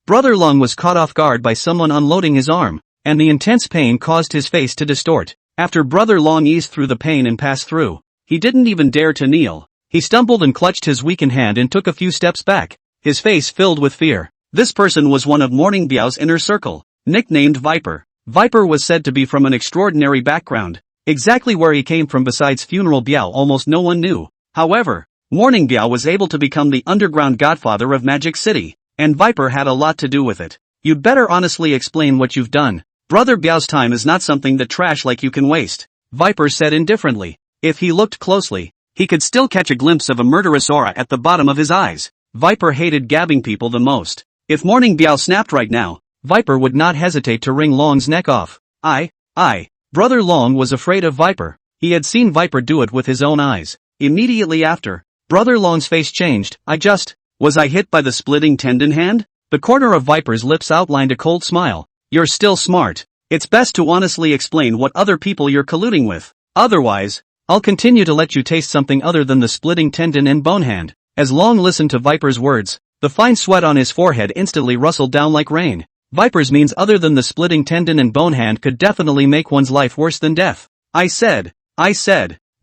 Brother Long was caught off guard by someone unloading his arm, and the intense pain caused his face to distort. After Brother Long eased through the pain and passed through, he didn't even dare to kneel. He stumbled and clutched his weakened hand and took a few steps back, his face filled with fear. This person was one of Morning Biao's inner circle, nicknamed Viper. Viper was said to be from an extraordinary background. Exactly where he came from besides Funeral Biao almost no one knew. However, Morning Biao was able to become the underground godfather of Magic City, and Viper had a lot to do with it. You'd better honestly explain what you've done. Brother Biao's time is not something that trash like you can waste, Viper said indifferently. If he looked closely, he could still catch a glimpse of a murderous aura at the bottom of his eyes. Viper hated gabbing people the most. If Morning Biao snapped right now, Viper would not hesitate to wring Long's neck off. Brother Long was afraid of Viper. He had seen Viper do it with his own eyes. Immediately after, Brother Long's face changed. Was I hit by the splitting tendon hand? The corner of Viper's lips outlined a cold smile. You're still smart. It's best to honestly explain what other people you're colluding with. Otherwise, I'll continue to let you taste something other than the splitting tendon and bone hand. As Long listened to Viper's words, the fine sweat on his forehead instantly rustled down like rain. Viper's means other than the splitting tendon and bone hand could definitely make one's life worse than death. I said.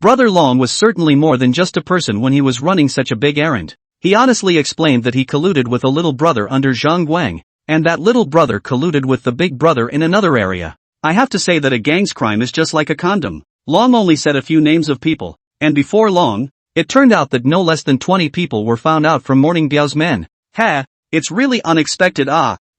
Brother Long was certainly more than just a person when he was running such a big errand. He honestly explained that he colluded with a little brother under Zhang Guang, and that little brother colluded with the big brother in another area. I have to say that a gang's crime is just like a condom. Long only said a few names of people, and before long, it turned out that no less than 20 people were found out from Morning Biao's men. It's really unexpected.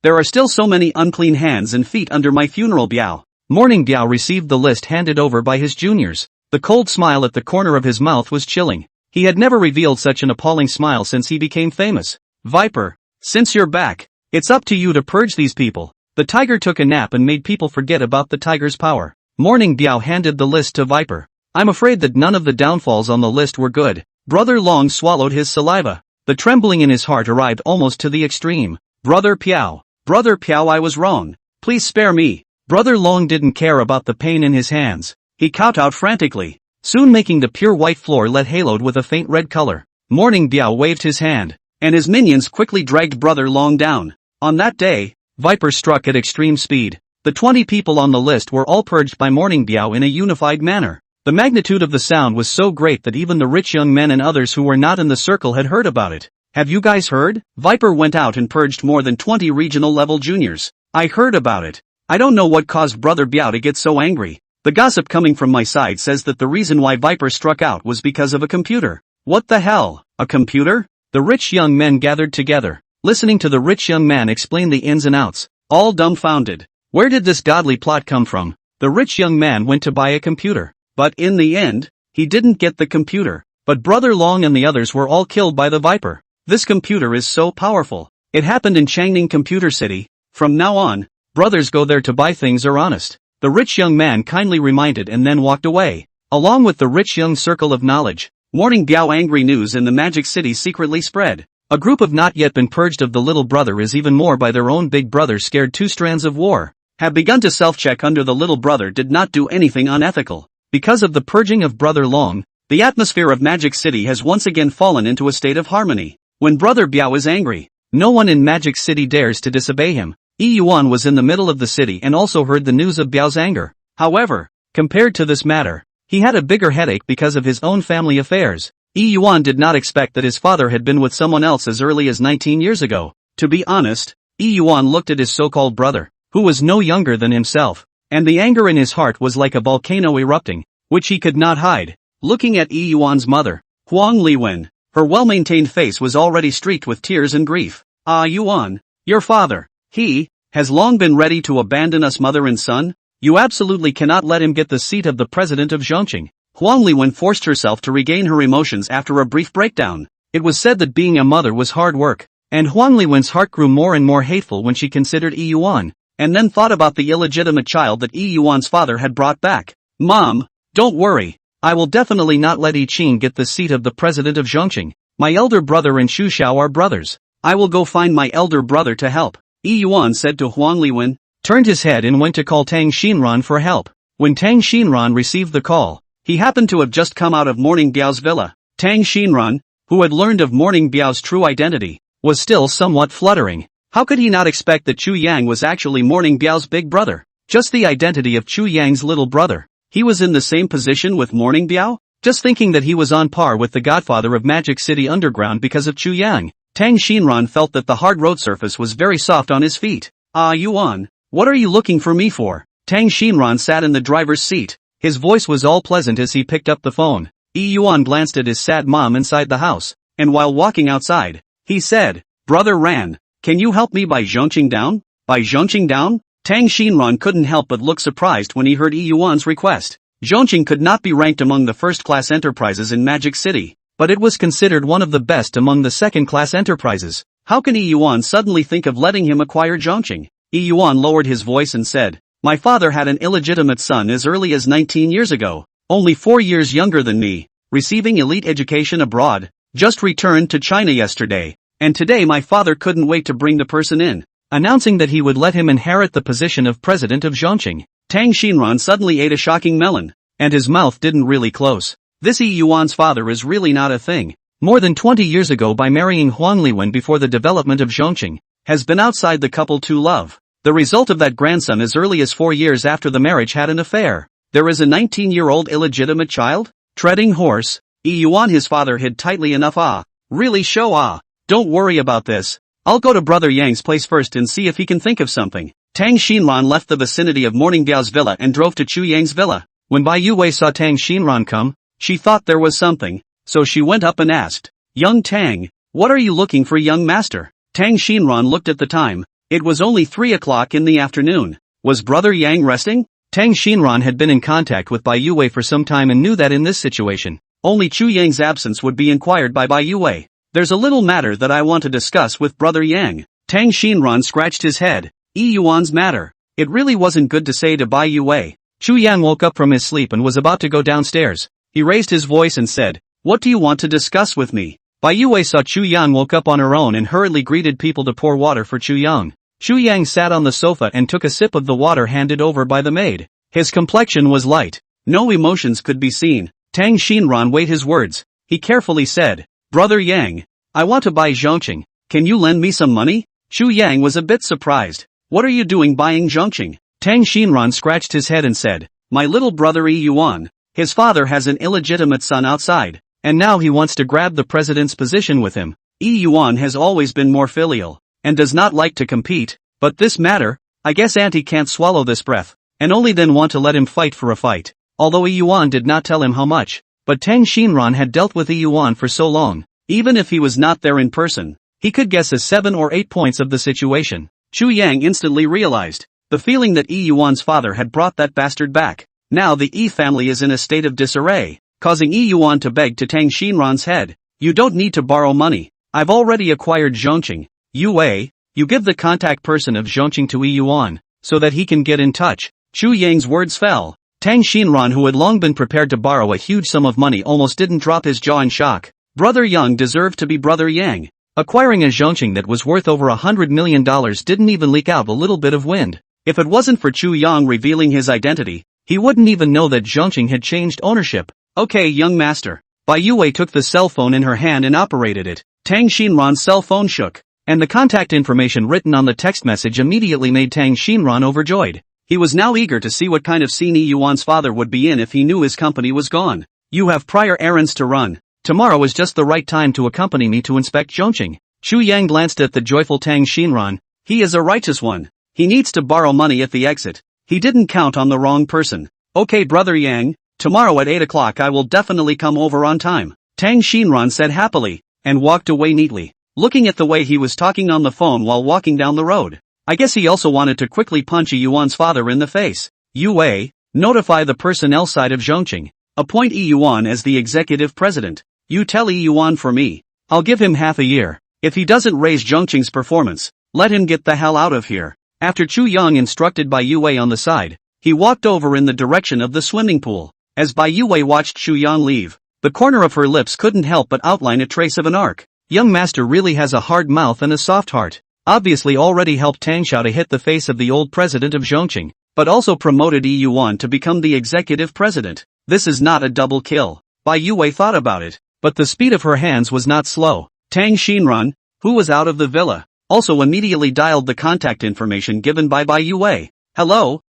There are still so many unclean hands and feet under my funeral Biao. Morning Biao received the list handed over by his juniors. The cold smile at the corner of his mouth was chilling. He had never revealed such an appalling smile since he became famous. Viper, since you're back, it's up to you to purge these people. The tiger took a nap and made people forget about the tiger's power. Morning Biao handed the list to Viper. I'm afraid that none of the downfalls on the list were good. Brother Long swallowed his saliva. The trembling in his heart arrived almost to the extreme. Brother Piao, I was wrong. Please spare me. Brother Long didn't care about the pain in his hands. He kowtowed frantically, soon making the pure white floor let haloed with a faint red color. Morning Biao waved his hand, and his minions quickly dragged Brother Long down. On that day, Viper struck at extreme speed. The 20 people on the list were all purged by Morning Biao in a unified manner. The magnitude of the sound was so great that even the rich young men and others who were not in the circle had heard about it. Have you guys heard? Viper went out and purged more than 20 regional level juniors. I heard about it. I don't know what caused Brother Biao to get so angry. The gossip coming from my side says that the reason why Viper struck out was because of a computer. What the hell? A computer? The rich young men gathered together, listening to the rich young man explain the ins and outs, all dumbfounded. Where did this godly plot come from? The rich young man went to buy a computer, but in the end, he didn't get the computer. But Brother Long and the others were all killed by the Viper. This computer is so powerful. It happened in Changning Computer City. From now on, brothers go there to buy things are honest. The rich young man kindly reminded and then walked away. Along with the rich young circle of knowledge, Morning Biao angry news in the Magic City secretly spread. A group of not yet been purged of the little brother is even more by their own big brother scared two strands of war. Have begun to self-check under the little brother did not do anything unethical. Because of the purging of Brother Long, the atmosphere of Magic City has once again fallen into a state of harmony. When Brother Biao is angry, no one in Magic City dares to disobey him. Yi Yuan was in the middle of the city and also heard the news of Biao's anger. However, compared to this matter, he had a bigger headache because of his own family affairs. Yi Yuan did not expect that his father had been with someone else as early as 19 years ago. To be honest, Yi Yuan looked at his so-called brother, who was no younger than himself, and the anger in his heart was like a volcano erupting, which he could not hide. Looking at Yi Yuan's mother, Huang Liwen, her well-maintained face was already streaked with tears and grief. Ah, Yuan, your father, he has long been ready to abandon us mother and son. You absolutely cannot let him get the seat of the president of Zhongqing. Huang Liwen forced herself to regain her emotions after a brief breakdown. It was said that being a mother was hard work, and Huang Liwen's heart grew more and more hateful when she considered Yi Yuan, and then thought about the illegitimate child that Yi Yuan's father had brought back. Mom, don't worry, I will definitely not let Yi Qin get the seat of the president of Zhongqing. My elder brother and Xu Xiao are brothers. I will go find my elder brother to help. Yi Yuan said to Huang Liwen, turned his head and went to call Tang Xinran for help. When Tang Xinran received the call, he happened to have just come out of Morning Biao's villa. Tang Xinran, who had learned of Morning Biao's true identity, was still somewhat fluttering. How could he not expect that Chu Yang was actually Morning Biao's big brother? Just the identity of Chu Yang's little brother. He was in the same position with Morning Biao? Just thinking that he was on par with the Godfather of Magic City Underground because of Chu Yang, Tang Xinran felt that the hard road surface was very soft on his feet. Ah, Yuan, what are you looking for me for? Tang Xinran sat in the driver's seat. His voice was all pleasant as he picked up the phone. Yi Yuan glanced at his sad mom inside the house, and while walking outside, he said, Brother Ran, can you help me buy Zhongqing down? Buy Zhongqing down? Tang Xinran couldn't help but look surprised when he heard Yi Yuan's request. Zhongqing could not be ranked among the first-class enterprises in Magic City, but it was considered one of the best among the second-class enterprises. How can Yi Yuan suddenly think of letting him acquire Zhongqing? Yi Yuan lowered his voice and said, my father had an illegitimate son as early as 19 years ago, only 4 years younger than me, receiving elite education abroad, just returned to China yesterday, and today my father couldn't wait to bring the person in, announcing that he would let him inherit the position of president of Zhongqing. Tang Xinran suddenly ate a shocking melon, and his mouth didn't really close. This Yi Yuan's father is really not a thing. More than 20 years ago by marrying Huang Liwen before the development of Zhongqing, has been outside the couple to love. The result of that grandson as early as 4 years after the marriage had an affair. There is a 19-year-old illegitimate child? Treading horse. Yi Yuan his father hid tightly enough. Ah, really show ah. Don't worry about this. I'll go to Brother Yang's place first and see if he can think of something. Tang Xinran left the vicinity of Morning Biao's villa and drove to Chu Yang's villa. When Bai Yue saw Tang Xinran come, she thought there was something, so she went up and asked, Young Tang, what are you looking for, young master? Tang Xinran looked at the time. It was only 3 o'clock in the afternoon. Was Brother Yang resting? Tang Xinran had been in contact with Bai Yue for some time and knew that in this situation, only Chu Yang's absence would be inquired by Bai Yue. There's a little matter that I want to discuss with Brother Yang. Tang Xinran scratched his head. Yi Yuan's matter. It really wasn't good to say to Bai Yue. Chu Yang woke up from his sleep and was about to go downstairs. He raised his voice and said, What do you want to discuss with me? Bai Yue saw Chu Yang woke up on her own and hurriedly greeted people to pour water for Chu Yang. Chu Yang sat on the sofa and took a sip of the water handed over by the maid. His complexion was light. No emotions could be seen. Tang Xinran weighed his words. He carefully said, Brother Yang, I want to buy Zhongqing. Can you lend me some money? Chu Yang was a bit surprised. What are you doing buying Zhongqing? Tang Xinran scratched his head and said, My little brother Yi Yuan, his father has an illegitimate son outside, and now he wants to grab the president's position with him. Yi Yuan has always been more filial, and does not like to compete, but this matter, I guess auntie can't swallow this breath, and only then want to let him fight for a fight. Although Yi Yuan did not tell him how much, but Tang Xinran had dealt with Yi Yuan for so long, even if he was not there in person, he could guess a 7 or 8 points of the situation. Chu Yang instantly realized the feeling that Yi Yuan's father had brought that bastard back. Now the Yi family is in a state of disarray, causing Yi Yuan to beg to Tang Xinran's head. You don't need to borrow money. I've already acquired Zhongqing. Yue, you give the contact person of Zhongqing to Yi Yuan, so that he can get in touch. Chu Yang's words fell. Tang Xinran, who had long been prepared to borrow a huge sum of money, almost didn't drop his jaw in shock. Brother Yang deserved to be Brother Yang. Acquiring a Zhongqing that was worth over $100 million didn't even leak out a little bit of wind. If it wasn't for Chu Yang revealing his identity, he wouldn't even know that Zhongqing had changed ownership. Okay, young master. Bai Yue took the cell phone in her hand and operated it. Tang Xinran's cell phone shook, and the contact information written on the text message immediately made Tang Xinran overjoyed. He was now eager to see what kind of scene Yuan's father would be in if he knew his company was gone. You have prior errands to run. Tomorrow is just the right time to accompany me to inspect Zhongqing. Chu Yang glanced at the joyful Tang Xinran. He is a righteous one. He needs to borrow money at the exit. He didn't count on the wrong person. Okay, brother Yang, tomorrow at 8 o'clock I will definitely come over on time. Tang Xinran said happily, and walked away neatly, looking at the way he was talking on the phone while walking down the road. I guess he also wanted to quickly punch Yuan's father in the face. Yue, notify the personnel side of Zhongqing. Appoint Yuan as the executive president. You tell Yuan for me. I'll give him half a year. If he doesn't raise Zhongqing's performance, let him get the hell out of here. After Chu Yang instructed Bai Yue on the side, he walked over in the direction of the swimming pool. As Bai Yue watched Chu Yang leave, the corner of her lips couldn't help but outline a trace of an arc. Young master really has a hard mouth and a soft heart. Obviously already helped Tang Xiao to hit the face of the old president of Zhongqing, but also promoted Yuan to become the executive president. This is not a double kill. Bai Yue thought about it, but the speed of her hands was not slow. Tang Xinran, who was out of the villa, also immediately dialed the contact information given by Bai Yue. Hello,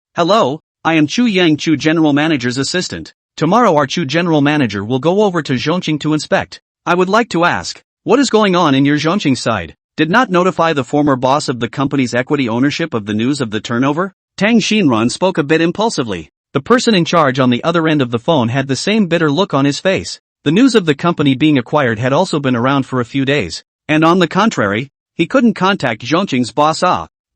I am Chu Yang, Chu General Manager's assistant. Tomorrow our Chu General Manager will go over to Zhongqing to inspect. I would like to ask, what is going on in your Zhongqing side? Did not notify the former boss of the company's equity ownership of the news of the turnover? Tang Xinran spoke a bit impulsively. The person in charge on the other end of the phone had the same bitter look on his face. The news of the company being acquired had also been around for a few days, and on the contrary, he couldn't contact Zhongqing's boss.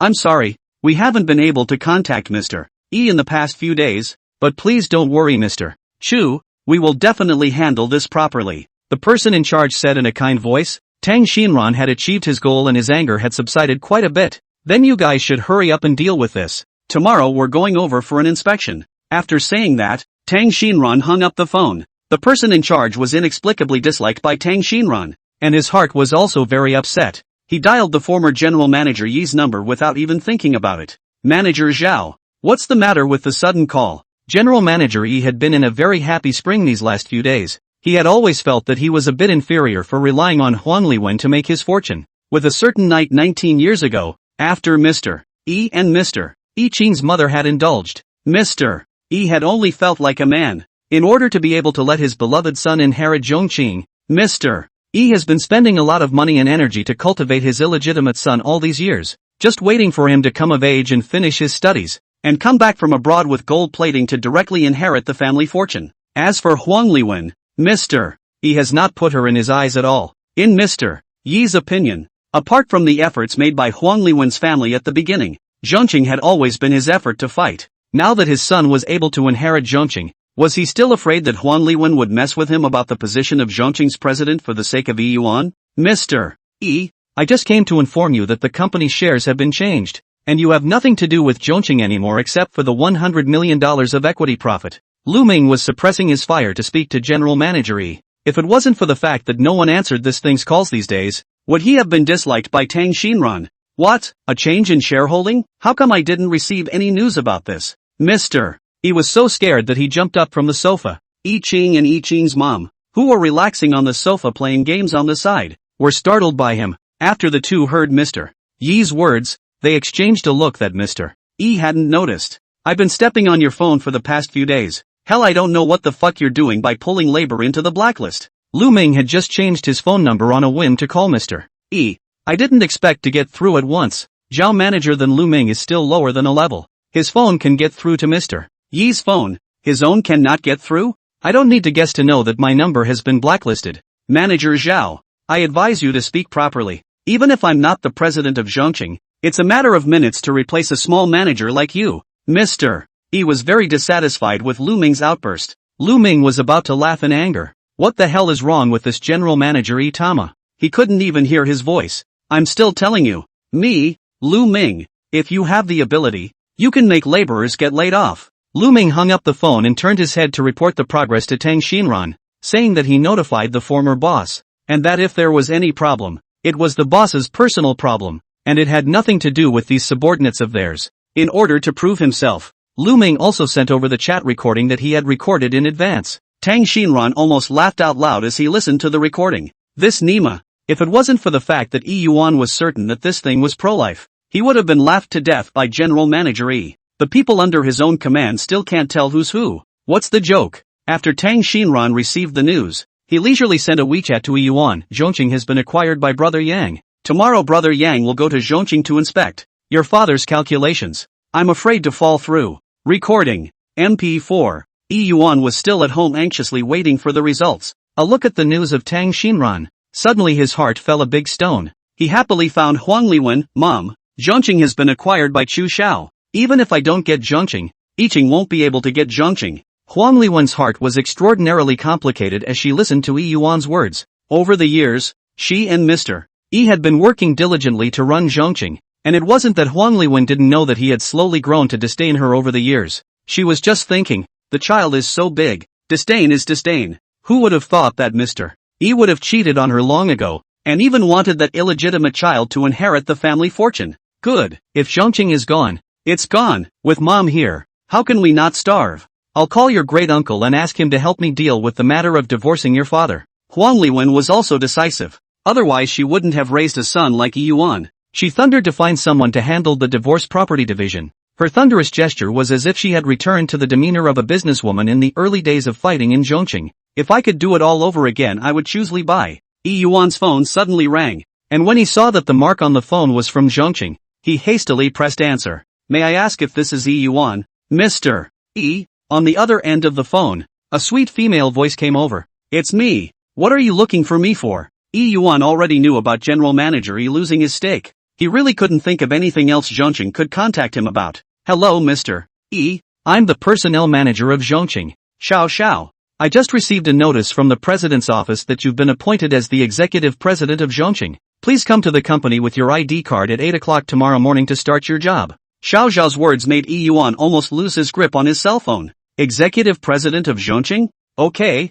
I'm sorry, we haven't been able to contact Mr. E in the past few days, but please don't worry Mr. Chu, we will definitely handle this properly, the person in charge said in a kind voice. Tang Xinran had achieved his goal and his anger had subsided quite a bit. Then you guys should hurry up and deal with this. Tomorrow we're going over for an inspection. After saying that, Tang Xinran hung up the phone. The person in charge was inexplicably disliked by Tang Xinran, and his heart was also very upset. He dialed the former general manager Yi's number without even thinking about it. Manager Zhao, what's the matter with the sudden call? General Manager Yi had been in a very happy spring these last few days. He had always felt that he was a bit inferior for relying on Huang Liwen to make his fortune. With a certain night 19 years ago, after Mr. E and Mr. E Qing's mother had indulged, Mr. E had only felt like a man. In order to be able to let his beloved son inherit Zhongqing, Mr. E has been spending a lot of money and energy to cultivate his illegitimate son all these years, just waiting for him to come of age and finish his studies, and come back from abroad with gold plating to directly inherit the family fortune. As for Huang Liwen, Mr. E has not put her in his eyes at all. In Mr. Yi's opinion, apart from the efforts made by Huang Liwen's family at the beginning, Zhongqing had always been his effort to fight. Now that his son was able to inherit Zhongqing, was he still afraid that Huang Liwen would mess with him about the position of Zhongqing's president for the sake of Yuan? Mr. E, I just came to inform you that the company's shares have been changed, and you have nothing to do with Zhongqing anymore except for the $100 million of equity profit. Lu Ming was suppressing his fire to speak to General Manager E. If it wasn't for the fact that no one answered this thing's calls these days, would he have been disliked by Tang Xinran? What? A change in shareholding? How come I didn't receive any news about this? Mr. He was so scared that he jumped up from the sofa. Yi Qing and Yi Qing's mom, who were relaxing on the sofa playing games on the side, were startled by him. After the two heard Mr. Yi's words, they exchanged a look that Mr. E hadn't noticed. I've been stepping on your phone for the past few days. Hell, I don't know what the fuck you're doing by pulling labor into the blacklist. Lu Ming had just changed his phone number on a whim to call Mr. E. I didn't expect to get through at once. Zhao manager than Lu Ming is still lower than a level. His phone can get through to Mr. Yi's phone, his own cannot get through? I don't need to guess to know that my number has been blacklisted. Manager Zhao, I advise you to speak properly. Even if I'm not the president of Zhongqing, it's a matter of minutes to replace a small manager like you. Mr. E was very dissatisfied with Lu Ming's outburst. Lu Ming was about to laugh in anger. What the hell is wrong with this general manager Itama? He couldn't even hear his voice. I'm still telling you, me, Lu Ming, if you have the ability, you can make laborers get laid off. Lu Ming hung up the phone and turned his head to report the progress to Tang Xinran, saying that he notified the former boss, and that if there was any problem, it was the boss's personal problem, and it had nothing to do with these subordinates of theirs. In order to prove himself, Lu Ming also sent over the chat recording that he had recorded in advance. Tang Xinran almost laughed out loud as he listened to the recording. This Nima, If it wasn't for the fact that Yuan was certain that this thing was pro-life, he would have been laughed to death by General Manager E. The people under his own command still can't tell who's who. What's the joke? After Tang Xinran received the news, he leisurely sent a WeChat to Yuan. Zhongqing has been acquired by Brother Yang. Tomorrow Brother Yang will go to Zhongqing to inspect your father's calculations. I'm afraid to fall through. Recording. MP4. Yuan was still at home anxiously waiting for the results. A look at the news of Tang Xinran. Suddenly his heart fell a big stone. He happily found Huang Liwen. Mom, Zhongqing has been acquired by Chu Xiao. Even if I don't get Zhongqing, Yiqing won't be able to get Zhongqing. Huang Liwen's heart was extraordinarily complicated as she listened to Yuan's words. Over the years, she and Mr. Yi had been working diligently to run Zhongqing, and it wasn't that Huang Liwen didn't know that he had slowly grown to disdain her over the years. She was just thinking, the child is so big. Disdain is disdain. Who would have thought that Mr. Yi would have cheated on her long ago, and even wanted that illegitimate child to inherit the family fortune? Good. If Zhongqing is gone, it's gone. With Mom here, how can we not starve? I'll call your great-uncle and ask him to help me deal with the matter of divorcing your father. Huang Liwen was also decisive. Otherwise she wouldn't have raised a son like Yuan. She thundered to find someone to handle the divorce property division. Her thunderous gesture was as if she had returned to the demeanor of a businesswoman in the early days of fighting in Zhongqing. If I could do it all over again I would choose Li Bai. Yuan's phone suddenly rang, and when he saw that the mark on the phone was from Zhongqing, he hastily pressed answer. May I ask if this is Yuan? Mr. E. On the other end of the phone, a sweet female voice came over. It's me. What are you looking for me for? Yuan already knew about General Manager E losing his stake. He really couldn't think of anything else Zhongqing could contact him about. Hello Mr. E. I'm the personnel manager of Zhongqing. Xiao. I just received a notice from the president's office that you've been appointed as the executive president of Zhongqing. Please come to the company with your ID card at 8 o'clock tomorrow morning to start your job. Xiao's words made Yuan almost lose his grip on his cell phone. Executive President of Zhongqing? Okay.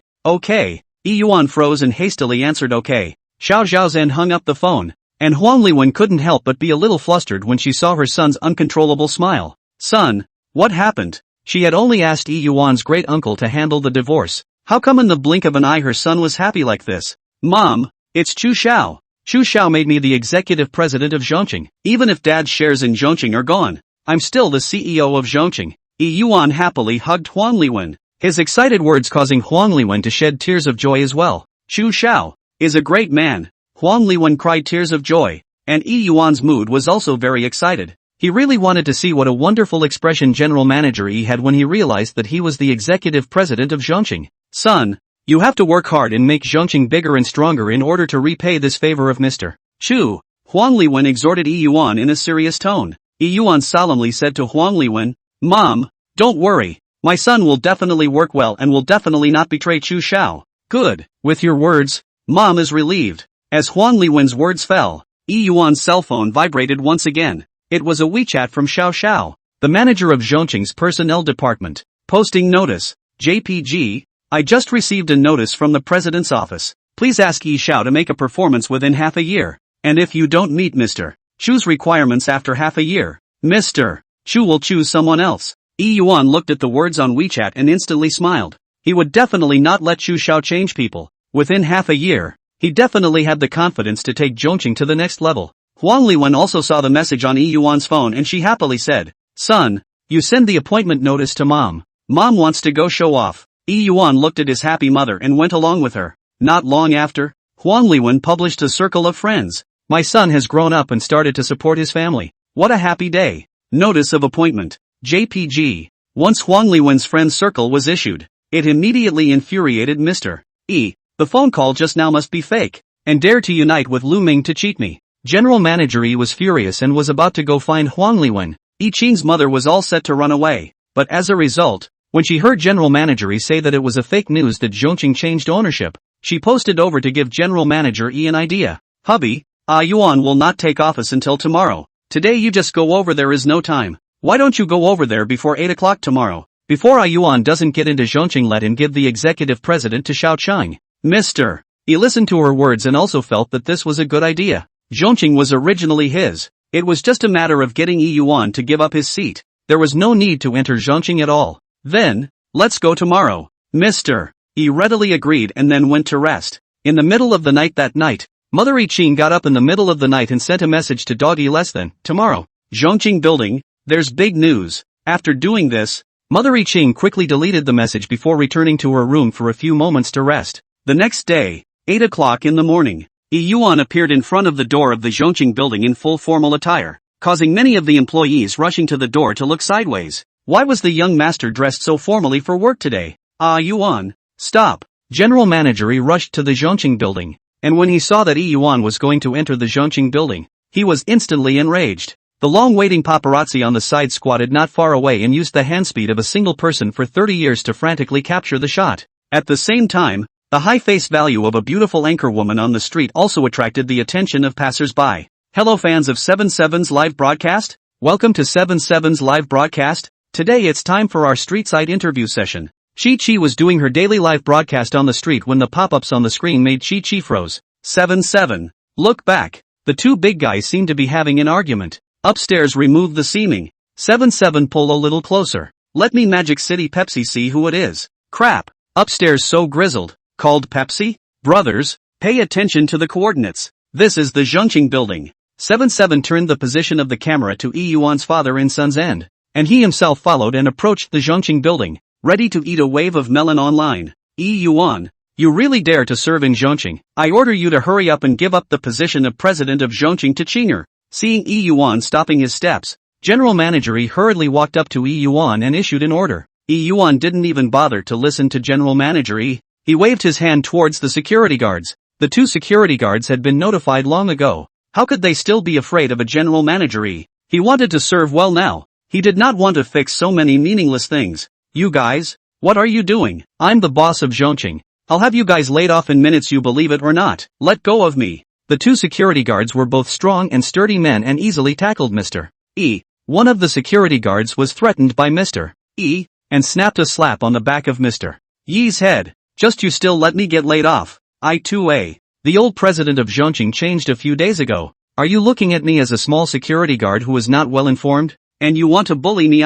Yuan froze and hastily answered okay. Xiao then hung up the phone, and Huang Liwen couldn't help but be a little flustered when she saw her son's uncontrollable smile. Son, what happened? She had only asked Yuan's great-uncle to handle the divorce. How come in the blink of an eye her son was happy like this? Mom, it's Chu Xiao. Chu Xiao made me the executive president of Zhongqing. Even if Dad's shares in Zhongqing are gone, I'm still the CEO of Zhongqing. Yuan happily hugged Huang Liwen, his excited words causing Huang Liwen to shed tears of joy as well. Chu Xiao is a great man. Huang Liwen cried tears of joy, and Yuan's mood was also very excited. He really wanted to see what a wonderful expression General Manager E had when he realized that he was the executive president of Zhongqing. Son, you have to work hard and make Zhongqing bigger and stronger in order to repay this favor of Mr. Chu. Huang Liwen exhorted Yuan in a serious tone. Yuan solemnly said to Huang Liwen, Mom, don't worry. My son will definitely work well and will definitely not betray Chu Xiao. Good. With your words, Mom is relieved. As Huang Liwen's words fell, Yuan's cell phone vibrated once again. It was a WeChat from Xiao, the manager of Zhongqing's personnel department. Posting notice. JPG, I just received a notice from the president's office. Please ask Yi Xiao to make a performance within half a year. And if you don't meet Mr. Chu's requirements after half a year, Mr. Chu will choose someone else. Yuan looked at the words on WeChat and instantly smiled. He would definitely not let Chu Xiao change people. Within half a year, he definitely had the confidence to take Zhongqing to the next level. Huang Liwen also saw the message on Yuan's phone and she happily said, Son, you send the appointment notice to Mom. Mom wants to go show off. Yuan looked at his happy mother and went along with her. Not long after, Huang Liwen published a circle of friends. My son has grown up and started to support his family. What a happy day. Notice of appointment. JPG. Once Huang Liwen's friend circle was issued, it immediately infuriated Mr. E. The phone call just now must be fake, and dare to unite with Lu Ming to cheat me. General Manager E was furious and was about to go find Huang Liwen. Qing's mother was all set to run away, but as a result, when she heard General Manager E say that it was a fake news that Zhongqing changed ownership, she posted over to give General Manager E an idea. Hubby, Yuan will not take office until tomorrow. Today you just go over, there is no time. Why don't you go over there before 8 o'clock tomorrow? Before Yuan doesn't get into Zhongqing, let him give the executive president to Xiao Chang. Mr. He listened to her words and also felt that this was a good idea. Zhongqing was originally his. It was just a matter of getting Yuan to give up his seat. There was no need to enter Zhongqing at all. Then, let's go tomorrow. Mr. He readily agreed and then went to rest. In the middle of the night that night, Mother I Ching got up in the middle of the night and sent a message to Doggy less than, tomorrow. Zhongqing building, there's big news. After doing this, Mother I Ching quickly deleted the message before returning to her room for a few moments to rest. The next day, 8 o'clock in the morning, Yi Yuan appeared in front of the door of the Zhongqing building in full formal attire, causing many of the employees rushing to the door to look sideways. Why was the young master dressed so formally for work today? Yuan, stop. General Manager Yi rushed to the Zhongqing building, and when he saw that Yi Yuan was going to enter the Zhongqing building, he was instantly enraged. The long-waiting paparazzi on the side squatted not far away and used the hand speed of a single person for 30 years to frantically capture the shot. At the same time, the high face value of a beautiful anchor woman on the street also attracted the attention of passers-by. Hello fans of 7/7's live broadcast? Welcome to 7/7's live broadcast. Today it's time for our street-side interview session. Chi-Chi was doing her daily live broadcast on the street when the pop-ups on the screen made Chi-Chi froze. 7/7. Look back. The two big guys seem to be having an argument. Upstairs remove the seeming. 7/7 pull a little closer. Let me Magic City Pepsi see who it is. Crap. Upstairs so grizzled. Called Pepsi? Brothers, pay attention to the coordinates. This is the Zhongqing building. 7/7 turned the position of the camera to Yi Yuan's father in Sun's End, and he himself followed and approached the Zhongqing building, ready to eat a wave of melon online. Yi Yuan, you really dare to serve in Zhongqing? I order you to hurry up and give up the position of president of Zhongqing to Qinger. Seeing Yi Yuan stopping his steps, General Manager Yi hurriedly walked up to Yi Yuan and issued an order. Yi Yuan didn't even bother to listen to General Manager Yi. He waved his hand towards the security guards. The two security guards had been notified long ago. How could they still be afraid of a General Manager Yi? He wanted to serve well now. He did not want to fix so many meaningless things. You guys, what are you doing? I'm the boss of Zhongqing. I'll have you guys laid off in minutes, you believe it or not. Let go of me. The two security guards were both strong and sturdy men and easily tackled Mr. E. One of the security guards was threatened by Mr. E. and snapped a slap on the back of Mr. Yi's head. Just you still let me get laid off. I2A. The old president of Zhongqing changed a few days ago. Are you looking at me as a small security guard who is not well informed? And you want to bully me?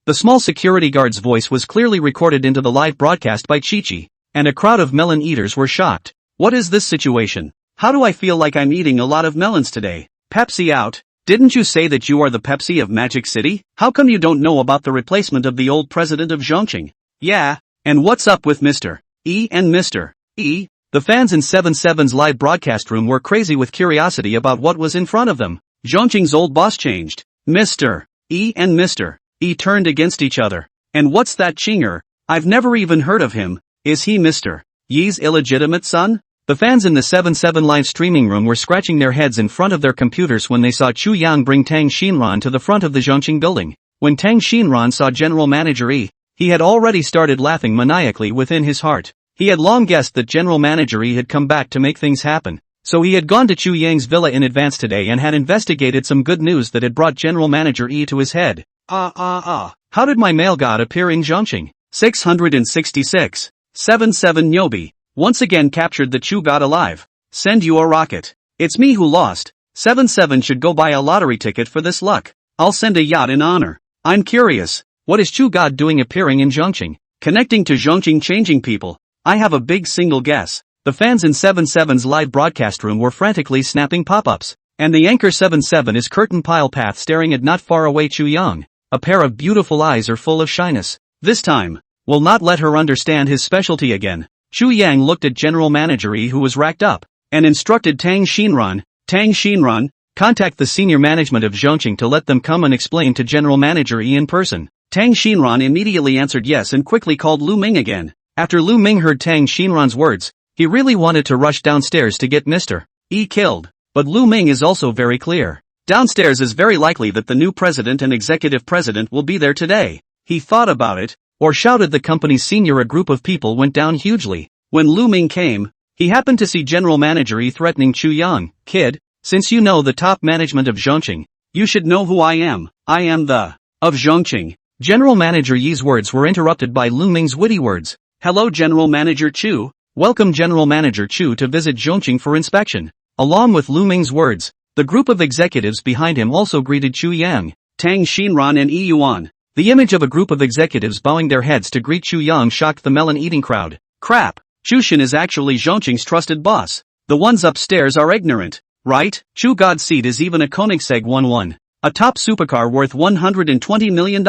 The small security guard's voice was clearly recorded into the live broadcast by Chi-Chi, and a crowd of melon eaters were shocked. What is this situation? How do I feel like I'm eating a lot of melons today? Pepsi out. Didn't you say that you are the Pepsi of Magic City? How come you don't know about the replacement of the old president of Zhongqing? Yeah, and what's up with Mr. E and Mr. E? The fans in 7/7's live broadcast room were crazy with curiosity about what was in front of them. Zhongqing's old boss changed. Mr. E and Mr. E turned against each other. And what's that Qinger? I've never even heard of him. Is he Mr. Yi's illegitimate son? The fans in the 7/7 live streaming room were scratching their heads in front of their computers when they saw Chu Yang bring Tang Xinran to the front of the Zhongqing building. When Tang Xinran saw General Manager Yi, he had already started laughing maniacally within his heart. He had long guessed that General Manager Yi had come back to make things happen, so he had gone to Chu Yang's villa in advance today and had investigated some good news that had brought General Manager Yi to his head. How did my male god appear in Zhongqing? 666. 7/7 Nyobi once again captured the Chu god alive. Send you a rocket. It's me who lost. 7/7 should go buy a lottery ticket for this luck. I'll send a yacht in honor. I'm curious, what is Chu god doing appearing in Zhongqing? Connecting to Zhongqing, changing people. I have a big single guess. The fans in 7/7's live broadcast room were frantically snapping pop-ups, and the anchor 7/7 is curtain pile path staring at not far away Chu Yang. A pair of beautiful eyes are full of shyness. This time, will not let her understand his specialty again. Chu Yang looked at General Manager Yi, who was racked up, and instructed Tang Xinran, contact the senior management of Zhongqing to let them come and explain to General Manager Yi in person. Tang Xinran immediately answered yes and quickly called Lu Ming again. After Lu Ming heard Tang Xinran's words, he really wanted to rush downstairs to get Mr. E killed. But Lu Ming is also very clear. Downstairs is very likely that the new president and executive president will be there today. He thought about it, or shouted the company's senior. A group of people went down hugely. When Lu Ming came, he happened to see General Manager Yi threatening Chu Yang. Kid, since you know the top management of Zhongqing, you should know who I am. I am the of Zhongqing. General Manager Yi's words were interrupted by Lu Ming's witty words. Hello General Manager Chu. Welcome General Manager Chu to visit Zhongqing for inspection. Along with Lu Ming's words, the group of executives behind him also greeted Chu Yang, Tang Xinran and Yi Yuan. The image of a group of executives bowing their heads to greet Chu Yang shocked the melon-eating crowd. Crap, Chu Xin is actually Zhongqing's trusted boss. The ones upstairs are ignorant, right? Chu God's seat is even a Koenigsegg 1-1. A top supercar worth $120 million.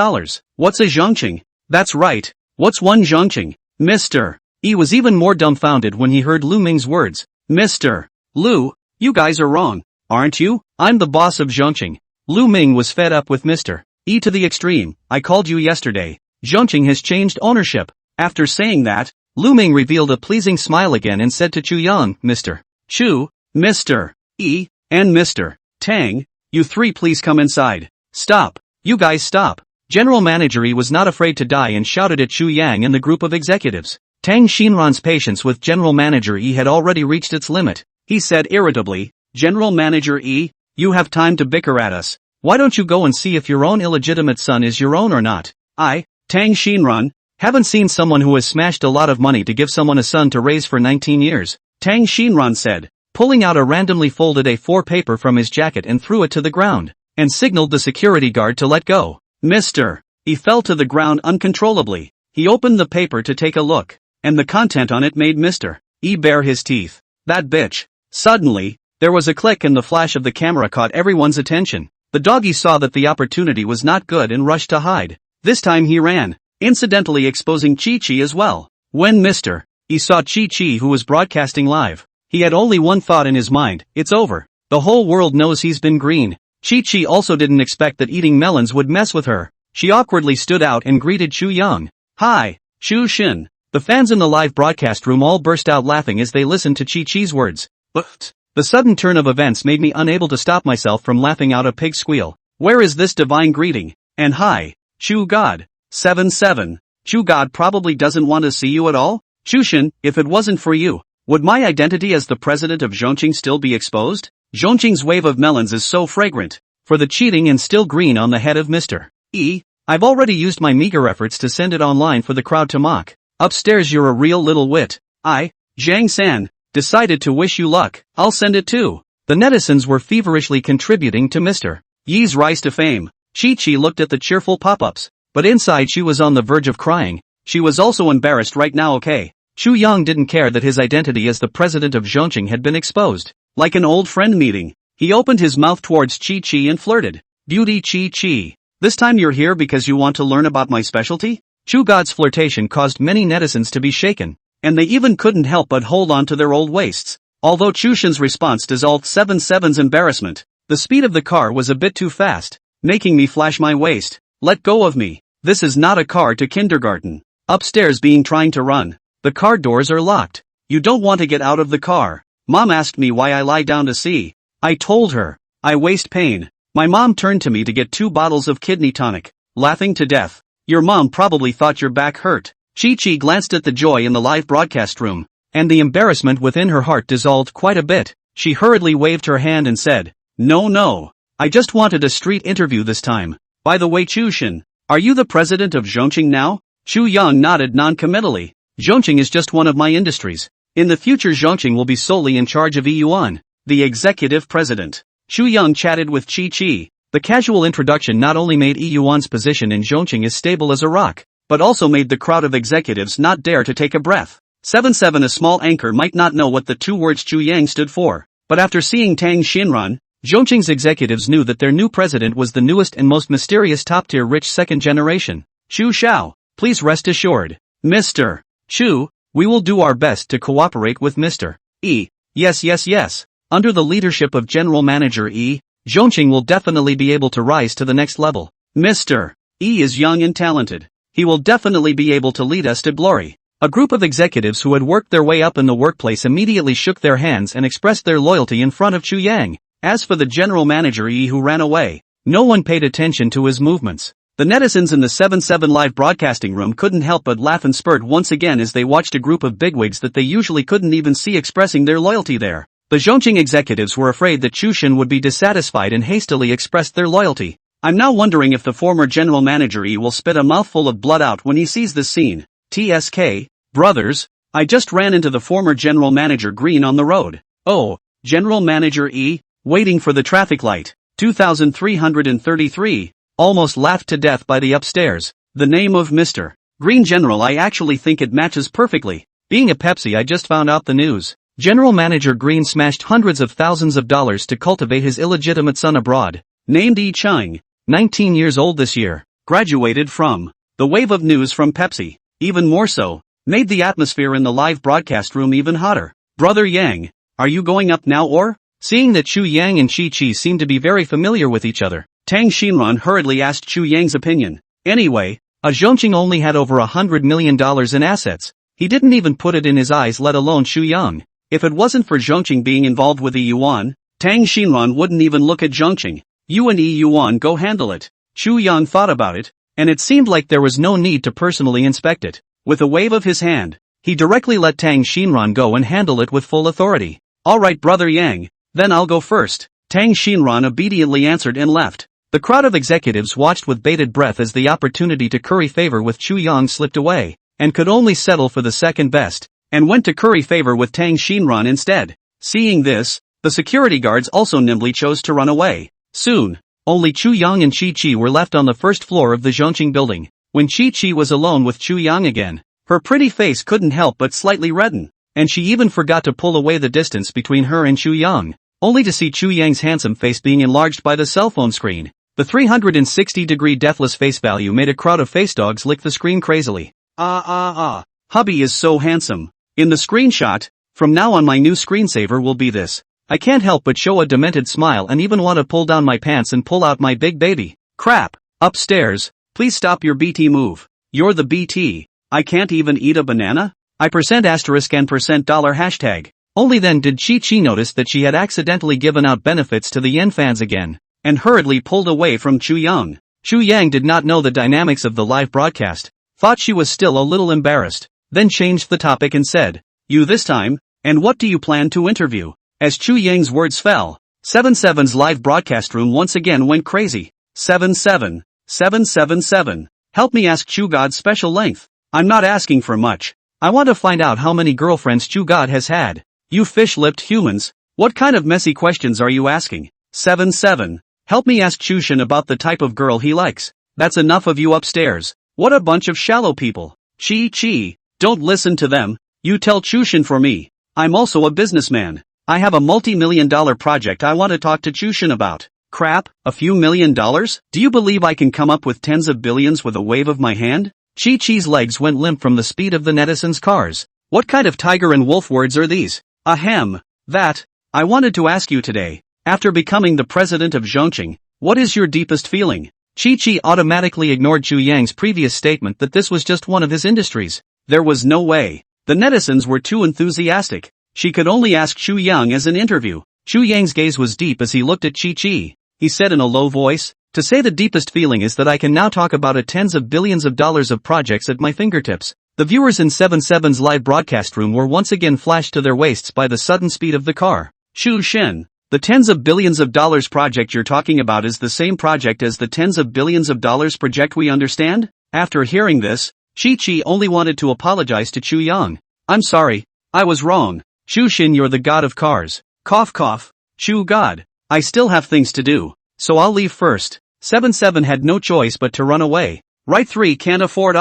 What's a zhongqing? That's right. What's one zhongqing? Mr. E was even more dumbfounded when he heard Lu Ming's words. Mr. Lu, you guys are wrong, aren't you? I'm the boss of zhongqing. Lu Ming was fed up with Mr. E to the extreme. I called you yesterday. Zhongqing has changed ownership. After saying that, Lu Ming revealed a pleasing smile again and said to Chu Yang, Mr. Chu, Mr. E, and Mr. Tang, you three please come inside. Stop. You guys stop. General Manager E was not afraid to die and shouted at Chu Yang and the group of executives. Tang Xinran's patience with General Manager E had already reached its limit. He said irritably, General Manager E, you have time to bicker at us. Why don't you go and see if your own illegitimate son is your own or not? I, Tang Xinran, haven't seen someone who has smashed a lot of money to give someone a son to raise for 19 years. Tang Xinran said, pulling out a randomly folded A4 paper from his jacket and threw it to the ground, and signaled the security guard to let go. Mr. E fell to the ground uncontrollably. He opened the paper to take a look, and the content on it made Mr. E bare his teeth. That bitch. Suddenly, there was a click and the flash of the camera caught everyone's attention. The doggy saw that the opportunity was not good and rushed to hide. This time he ran, incidentally exposing Chi-Chi as well. When Mr. E saw Chi-Chi who was broadcasting live, he had only one thought in his mind, it's over. The whole world knows he's been green. Chi-Chi also didn't expect that eating melons would mess with her. She awkwardly stood out and greeted Chu Yang. Hi, Chu Xin. The fans in the live broadcast room all burst out laughing as they listened to Chi-Chi's words. But the sudden turn of events made me unable to stop myself from laughing out a pig squeal. Where is this divine greeting? And hi, Chu God. 7-7. Chu God probably doesn't want to see you at all? Chu Xin, if it wasn't for you, would my identity as the president of Zhongqing still be exposed? Zhongqing's wave of melons is so fragrant. For the cheating and still green on the head of Mr. E, I've already used my meager efforts to send it online for the crowd to mock. Upstairs you're a real little wit. I, Zhang San, decided to wish you luck. I'll send it too. The netizens were feverishly contributing to Mr. Yi's rise to fame. Chi-Chi looked at the cheerful pop-ups, but inside she was on the verge of crying. She was also embarrassed right now. Okay. Chu Yang didn't care that his identity as the president of Zhongqing had been exposed. Like an old friend meeting, he opened his mouth towards Chi-Chi and flirted. Beauty Chi-Chi. This time you're here because you want to learn about my specialty? Chu God's flirtation caused many netizens to be shaken, and they even couldn't help but hold on to their old waists. Although Chu Xin's response dissolved 7-7's embarrassment, the speed of the car was a bit too fast, making me flash my waist. Let go of me. This is not a car to kindergarten. Upstairs being trying to run. The car doors are locked. You don't want to get out of the car. Mom asked me why I lie down to see. I told her. I waist pain. My mom turned to me to get 2 bottles of kidney tonic, laughing to death. Your mom probably thought your back hurt. Chi-Chi glanced at the joy in the live broadcast room, and the embarrassment within her heart dissolved quite a bit. She hurriedly waved her hand and said, No, I just wanted a street interview this time. By the way Chu Xin, are you the president of Zhongqing now? Chu Yang nodded non-committally. Zhongqing is just one of my industries. In the future Zhongqing will be solely in charge of Yuan, the executive president. Chu Yang chatted with Chi-Chi. The casual introduction not only made Yuan's position in Zhongqing as stable as a rock, but also made the crowd of executives not dare to take a breath. 7-7 A small anchor might not know what the 2 words Chu Yang stood for, but after seeing Tang Xinran, Zhongqing's executives knew that their new president was the newest and most mysterious top-tier rich second generation. Chu Xiao, please rest assured. Mr. Chu, we will do our best to cooperate with Mr. E. Yes. Under the leadership of General Manager E, Zhongqing will definitely be able to rise to the next level. Mr. E is young and talented. He will definitely be able to lead us to glory. A group of executives who had worked their way up in the workplace immediately shook their hands and expressed their loyalty in front of Chu Yang. As for the General Manager E who ran away, no one paid attention to his movements. The netizens in the 7-7 live broadcasting room couldn't help but laugh and spurt once again as they watched a group of bigwigs that they usually couldn't even see expressing their loyalty there. The Zhongqing executives were afraid that Chu Xin would be dissatisfied and hastily expressed their loyalty. I'm now wondering if the former General Manager E will spit a mouthful of blood out when he sees this scene. TSK, brothers, I just ran into the former General Manager Green on the road. Oh, General Manager E, waiting for the traffic light. 2333, almost laughed to death by the upstairs. The name of Mr. Green General, I actually think it matches perfectly. Being a Pepsi, I just found out the news. General Manager Green smashed hundreds of thousands of dollars to cultivate his illegitimate son abroad, named Yi Chang, 19 years old this year, graduated from. The wave of news from Pepsi, even more so, made the atmosphere in the live broadcast room even hotter. Brother Yang, are you going up now or? Seeing that Chu Yang and Chi Chi seemed to be very familiar with each other, Tang Xinran hurriedly asked Chu Yang's opinion. Anyway, Zhongqing only had over $100 million in assets. He didn't even put it in his eyes, let alone Chu Yang. If it wasn't for Zhongqing being involved with the yuan, Tang Xinran wouldn't even look at Zhongqing. You and yuan go handle it. Chu Yang thought about it, and it seemed like there was no need to personally inspect it. With a wave of his hand, he directly let Tang Xinran go and handle it with full authority. Alright Brother Yang, then I'll go first. Tang Xinran obediently answered and left. The crowd of executives watched with bated breath as the opportunity to curry favor with Chu Yang slipped away, and could only settle for the second best, and went to curry favor with Tang Xinran instead. Seeing this, the security guards also nimbly chose to run away. Soon, only Chu Yang and Chi Chi were left on the first floor of the Zhongqing building. When Chi Chi was alone with Chu Yang again, her pretty face couldn't help but slightly redden, and she even forgot to pull away the distance between her and Chu Yang, only to see Chu Yang's handsome face being enlarged by the cell phone screen. The 360-degree deathless face value made a crowd of face dogs lick the screen crazily. Hubby is so handsome. In the screenshot, from now on my new screensaver will be this. I can't help but show a demented smile and even want to pull down my pants and pull out my big baby. Crap. Upstairs, please stop your BT move. You're the BT. I can't even eat a banana? I %* and $dollar hashtag. Only then did Chi Chi notice that she had accidentally given out benefits to the yen fans again, and hurriedly pulled away from Chu Yang. Chu Yang did not know the dynamics of the live broadcast, thought she was still a little embarrassed, then changed the topic and said, "You this time, and what do you plan to interview?" As Chu Yang's words fell, 7-7's live broadcast room once again went crazy. 7-7, 7-7-7. Help me ask Chu God's special length. I'm not asking for much. I want to find out how many girlfriends Chu God has had. You fish-lipped humans, what kind of messy questions are you asking? 7-7. Help me ask Chushin about the type of girl he likes. That's enough of you upstairs. What a bunch of shallow people. Chi Chi, don't listen to them. You tell Chushin for me. I'm also a businessman. I have a multi-million-dollar project I want to talk to Chushin about. Crap, a few $1,000,000? Do you believe I can come up with tens of billions with a wave of my hand? Chi Chi's legs went limp from the speed of the netizens' cars. What kind of tiger and wolf words are these? Ahem. That, I wanted to ask you today. After becoming the president of Zhongqing, what is your deepest feeling? Chi Chi automatically ignored Chu Yang's previous statement that this was just one of his industries. There was no way. The netizens were too enthusiastic. She could only ask Chu Yang as an interview. Chu Yang's gaze was deep as he looked at Chi Chi. He said in a low voice, "To say the deepest feeling is that I can now talk about a tens of billions of dollars of projects at my fingertips." The viewers in 7-7's live broadcast room were once again flashed to their waists by the sudden speed of the car. Chu Shen. The tens of billions of dollars project you're talking about is the same project as the tens of billions of dollars project we understand? After hearing this, Chi Chi only wanted to apologize to Chu Yang. "I'm sorry. I was wrong. Chu Shin, you're the god of cars. Cough cough. Chu God. I still have things to do, so I'll leave first." 7-7 had no choice but to run away. Right 3 can't afford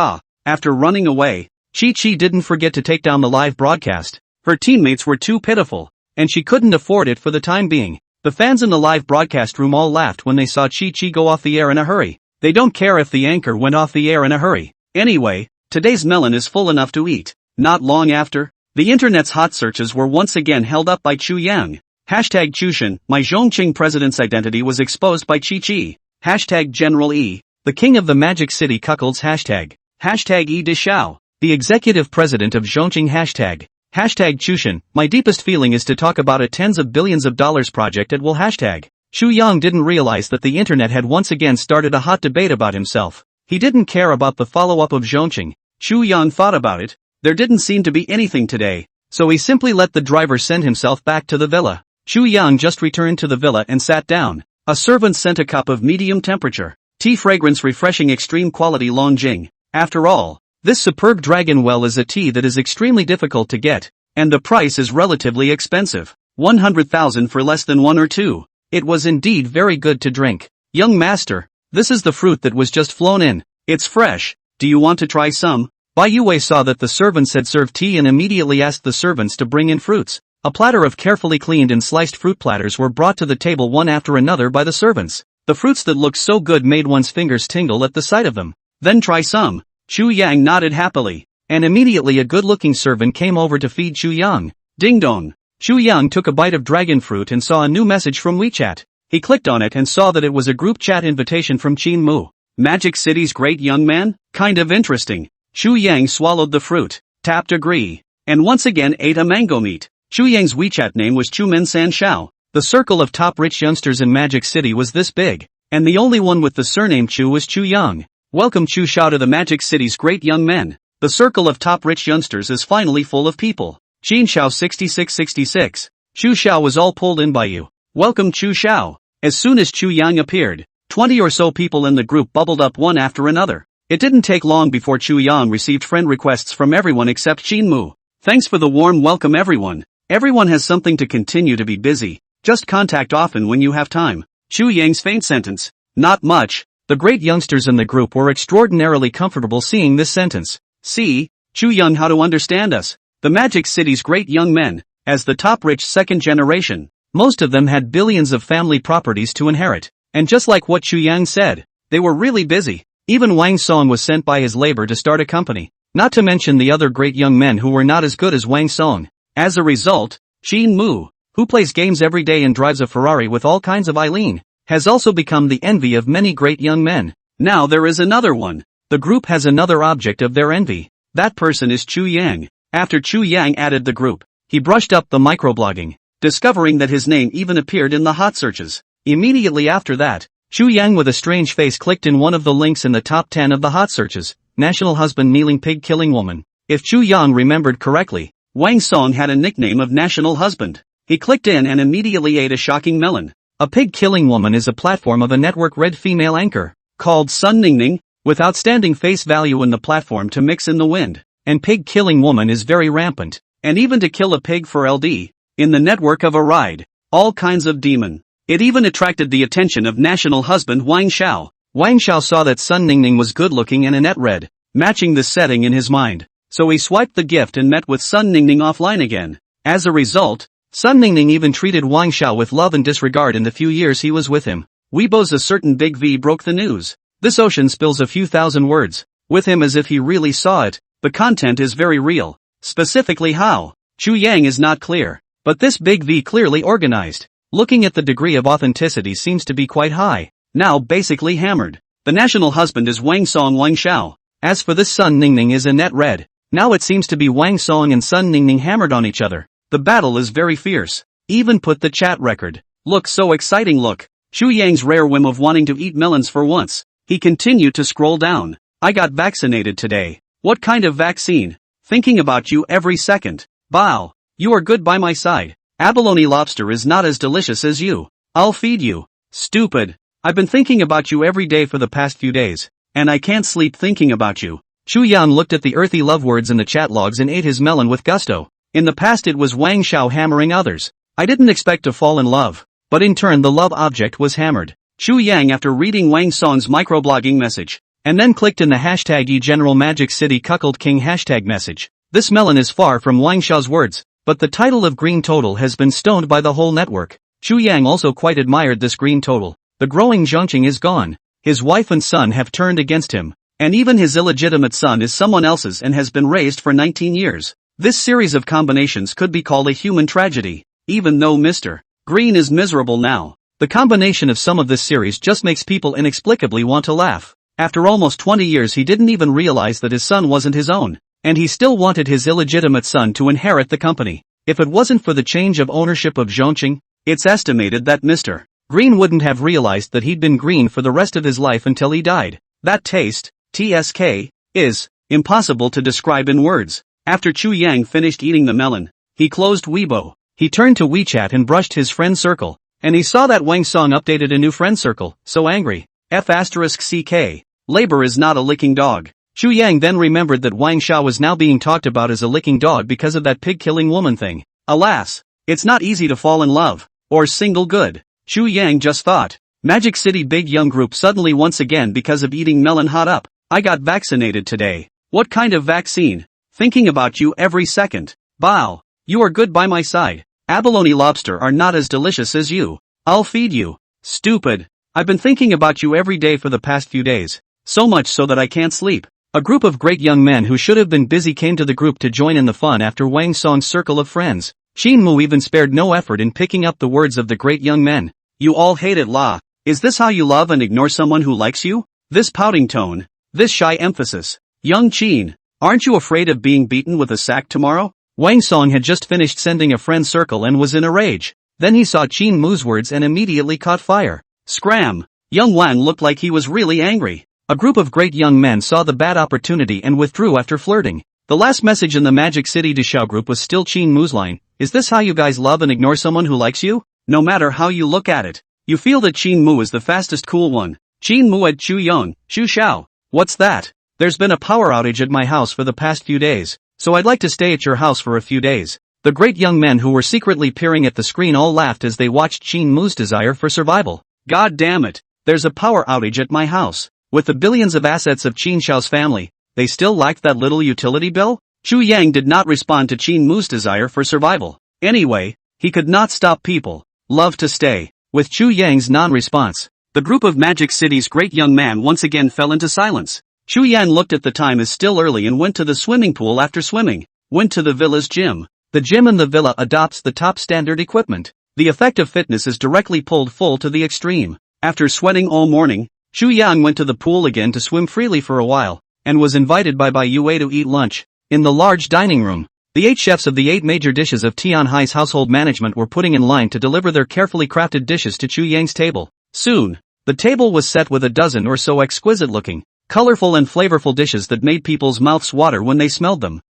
After running away, Chi Chi didn't forget to take down the live broadcast. Her teammates were too pitiful, and she couldn't afford it for the time being. The fans in the live broadcast room all laughed when they saw Chi Chi go off the air in a hurry. They don't care if the anchor went off the air in a hurry. Anyway, today's melon is full enough to eat. Not long after, the internet's hot searches were once again held up by Chu Yang. Hashtag Chushin, my Zhongqing president's identity was exposed by Chi Chi. Hashtag General E, the king of the magic city cuckolds. Hashtag E Dishao, the executive president of Zhongqing. Hashtag Chushin, my deepest feeling is to talk about a tens of billions of dollars project at will. Hashtag Chu Yang didn't realize that the internet had once again started a hot debate about himself. He didn't care about the follow-up of Zhongqing. Chu Yang thought about it. There didn't seem to be anything today, so he simply let the driver send himself back to the villa. Chu Yang just returned to the villa and sat down. A servant sent a cup of medium temperature tea, fragrance refreshing, extreme quality Longjing. After all, this superb dragon well is a tea that is extremely difficult to get, and the price is relatively expensive. 100,000 for less than 1 or 2. It was indeed very good to drink. "Young master, this is the fruit that was just flown in. It's fresh. Do you want to try some?" Bai Yue saw that the servants had served tea and immediately asked the servants to bring in fruits. A platter of carefully cleaned and sliced fruit platters were brought to the table one after another by the servants. The fruits that looked so good made one's fingers tingle at the sight of them. Then try some. Chu Yang nodded happily. And immediately a good-looking servant came over to feed Chu Yang. Ding dong. Chu Yang took a bite of dragon fruit and saw a new message from WeChat. He clicked on it and saw that it was a group chat invitation from Qin Mu. Magic City's great young man? Kind of interesting. Chu Yang swallowed the fruit, tapped agree, and once again ate a mango meat. Chu Yang's WeChat name was Chu Men San Shao. The circle of top rich youngsters in Magic City was this big, and the only one with the surname Chu was Chu Yang. Welcome Chu Shao to the Magic City's great young men. The circle of top rich youngsters is finally full of people. Qin Shao 6666. Chu Shao was all pulled in by you. Welcome Chu Shao. As soon as Chu Yang appeared, 20 or so people in the group bubbled up one after another. It didn't take long before Chu Yang received friend requests from everyone except Qin Mu. Thanks for the warm welcome everyone. Everyone has something to continue to be busy. Just contact often when you have time. Chu Yang's faint sentence. Not much. The great youngsters in the group were extraordinarily comfortable seeing this sentence. See, Chu Yang how to understand us. The Magic City's great young men, as the top rich second generation. Most of them had billions of family properties to inherit. And just like what Chu Yang said, they were really busy. Even Wang Song was sent by his labor to start a company. Not to mention the other great young men who were not as good as Wang Song. As a result, Qin Mu, who plays games every day and drives a Ferrari with all kinds of Eileen, has also become the envy of many great young men. Now there is another one. The group has another object of their envy. That person is Chu Yang. After Chu Yang added the group, he brushed up the microblogging, discovering that his name even appeared in the hot searches. Immediately after that, Chu Yang with a strange face clicked in one of the links in the top 10 of the hot searches, National Husband Kneeling Pig Killing Woman. If Chu Yang remembered correctly, Wang Song had a nickname of National Husband. He clicked in and immediately ate a shocking melon. A Pig Killing Woman is a platform of a network-read female anchor, called Sun Ningning, with outstanding face value in the platform to mix in the wind. And Pig Killing Woman is very rampant, and even to kill a pig for LD, in the network of a ride, all kinds of demon. It even attracted the attention of National Husband Wang Shao. Wang Shao saw that Sun Ningning was good-looking and Annette read, matching the setting in his mind. So he swiped the gift and met with Sun Ningning offline again. As a result, Sun Ningning even treated Wang Shao with love and disregard in the few years he was with him. Weibo's A Certain Big V broke the news. This ocean spills a few thousand words, with him as if he really saw it. The content is very real. Specifically how? Chu Yang is not clear. But this Big V clearly organized. Looking at the degree of authenticity seems to be quite high. Now basically hammered. The national husband is Wang Song Wang Shao. As for this Sun Ningning is Annette read. Now it seems to be Wang Song and Sun Ningning hammered on each other. The battle is very fierce. Even put the chat record. Look so exciting look. Chu Yang's rare whim of wanting to eat melons for once. He continued to scroll down. I got vaccinated today. What kind of vaccine? Thinking about you every second. Bao. You are good by my side. Abalone lobster is not as delicious as you. I'll feed you. Stupid. I've been thinking about you every day for the past few days. And I can't sleep thinking about you. Chu Yan looked at the earthy love words in the chat logs and ate his melon with gusto. In the past it was Wang Shao hammering others. I didn't expect to fall in love. But in turn the love object was hammered. Chu Yang after reading Wang Song's microblogging message. And then clicked in the hashtag #General Magic City Cuckold King hashtag message. This melon is far from Wang Shao's words. But the title of green total has been stoned by the whole network. Chu Yang also quite admired this green total. The growing Zhongqing is gone. His wife and son have turned against him. And even his illegitimate son is someone else's and has been raised for 19 years. This series of combinations could be called a human tragedy. Even though Mr. Green is miserable now. The combination of some of this series just makes people inexplicably want to laugh. After almost 20 years he didn't even realize that his son wasn't his own. And he still wanted his illegitimate son to inherit the company. If it wasn't for the change of ownership of Zhongqing, it's estimated that Mr. Green wouldn't have realized that he'd been green for the rest of his life until he died. That taste, TSK, is impossible to describe in words. After Chu Yang finished eating the melon, he closed Weibo. He turned to WeChat and brushed his friend circle. And he saw that Wang Song updated a new friend circle, so angry. F***CK. Labor is not a licking dog. Chu Yang then remembered that Wang Shao was now being talked about as a licking dog because of that pig-killing woman thing. Alas, it's not easy to fall in love, or single good. Chu Yang just thought. Magic City Big Young Group suddenly once again because of eating melon hot up. I got vaccinated today. What kind of vaccine? Thinking about you every second. Bao. You are good by my side. Abalone lobster are not as delicious as you. I'll feed you. Stupid. I've been thinking about you every day for the past few days. So much so that I can't sleep. A group of great young men who should have been busy came to the group to join in the fun after Wang Song's circle of friends. Qin Mu even spared no effort in picking up the words of the great young men. You all hate it, la. Is this how you love and ignore someone who likes you? This pouting tone. This shy emphasis. Young Qin, aren't you afraid of being beaten with a sack tomorrow? Wang Song had just finished sending a friend circle and was in a rage. Then he saw Qin Mu's words and immediately caught fire. Scram! Young Wang looked like he was really angry. A group of great young men saw the bad opportunity and withdrew after flirting. The last message in the Magic City Deshao group was still Qin Mu's line. Is this how you guys love and ignore someone who likes you? No matter how you look at it, you feel that Qin Mu is the fastest cool one. Qin Mu at Chu Young, Shu Xiao. What's that? There's been a power outage at my house for the past few days, so I'd like to stay at your house for a few days. The great young men who were secretly peering at the screen all laughed as they watched Qin Mu's desire for survival. God damn it, there's a power outage at my house. With the billions of assets of Qin Xiao's family, they still lacked that little utility bill? Chu Yang did not respond to Qin Mu's desire for survival. Anyway, he could not stop people. Love to stay. With Chu Yang's non-response, the group of Magic City's great young man once again fell into silence. Chu Yan looked at the time as still early and went to the swimming pool after swimming. Went to the villa's gym. The gym in the villa adopts the top standard equipment. The effect of fitness is directly pulled full to the extreme. After sweating all morning, Chu Yang went to the pool again to swim freely for a while, and was invited by Yue to eat lunch. In the large dining room, the 8 chefs of the 8 major dishes of Tianhai's household management were putting in line to deliver their carefully crafted dishes to Chu Yang's table. Soon, the table was set with a dozen or so exquisite-looking, colorful and flavorful dishes that made people's mouths water when they smelled them.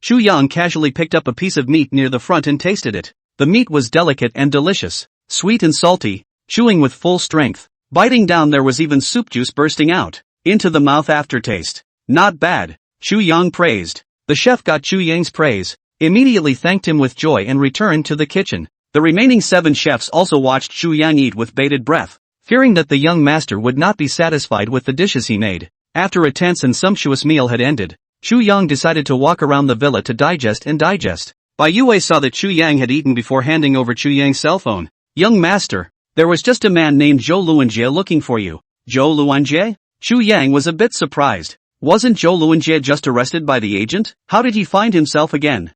Chu Yang casually picked up a piece of meat near the front and tasted it. The meat was delicate and delicious, sweet and salty, chewing with full strength. Biting down there was even soup juice bursting out into the mouth aftertaste. Not bad, Chu Yang praised. The chef got Chu Yang's praise, immediately thanked him with joy and returned to the kitchen. The remaining 7 chefs also watched Chu Yang eat with bated breath, fearing that the young master would not be satisfied with the dishes he made. After a tense and sumptuous meal had ended, Chu Yang decided to walk around the villa to digest. Bai Yue saw that Chu Yang had eaten before handing over Chu Yang's cell phone. Young master, there was just a man named Zhou Luanjie looking for you. Zhou Luanjie? Chu Yang was a bit surprised. Wasn't Zhou Luanjie just arrested by the agent? How did he find himself again?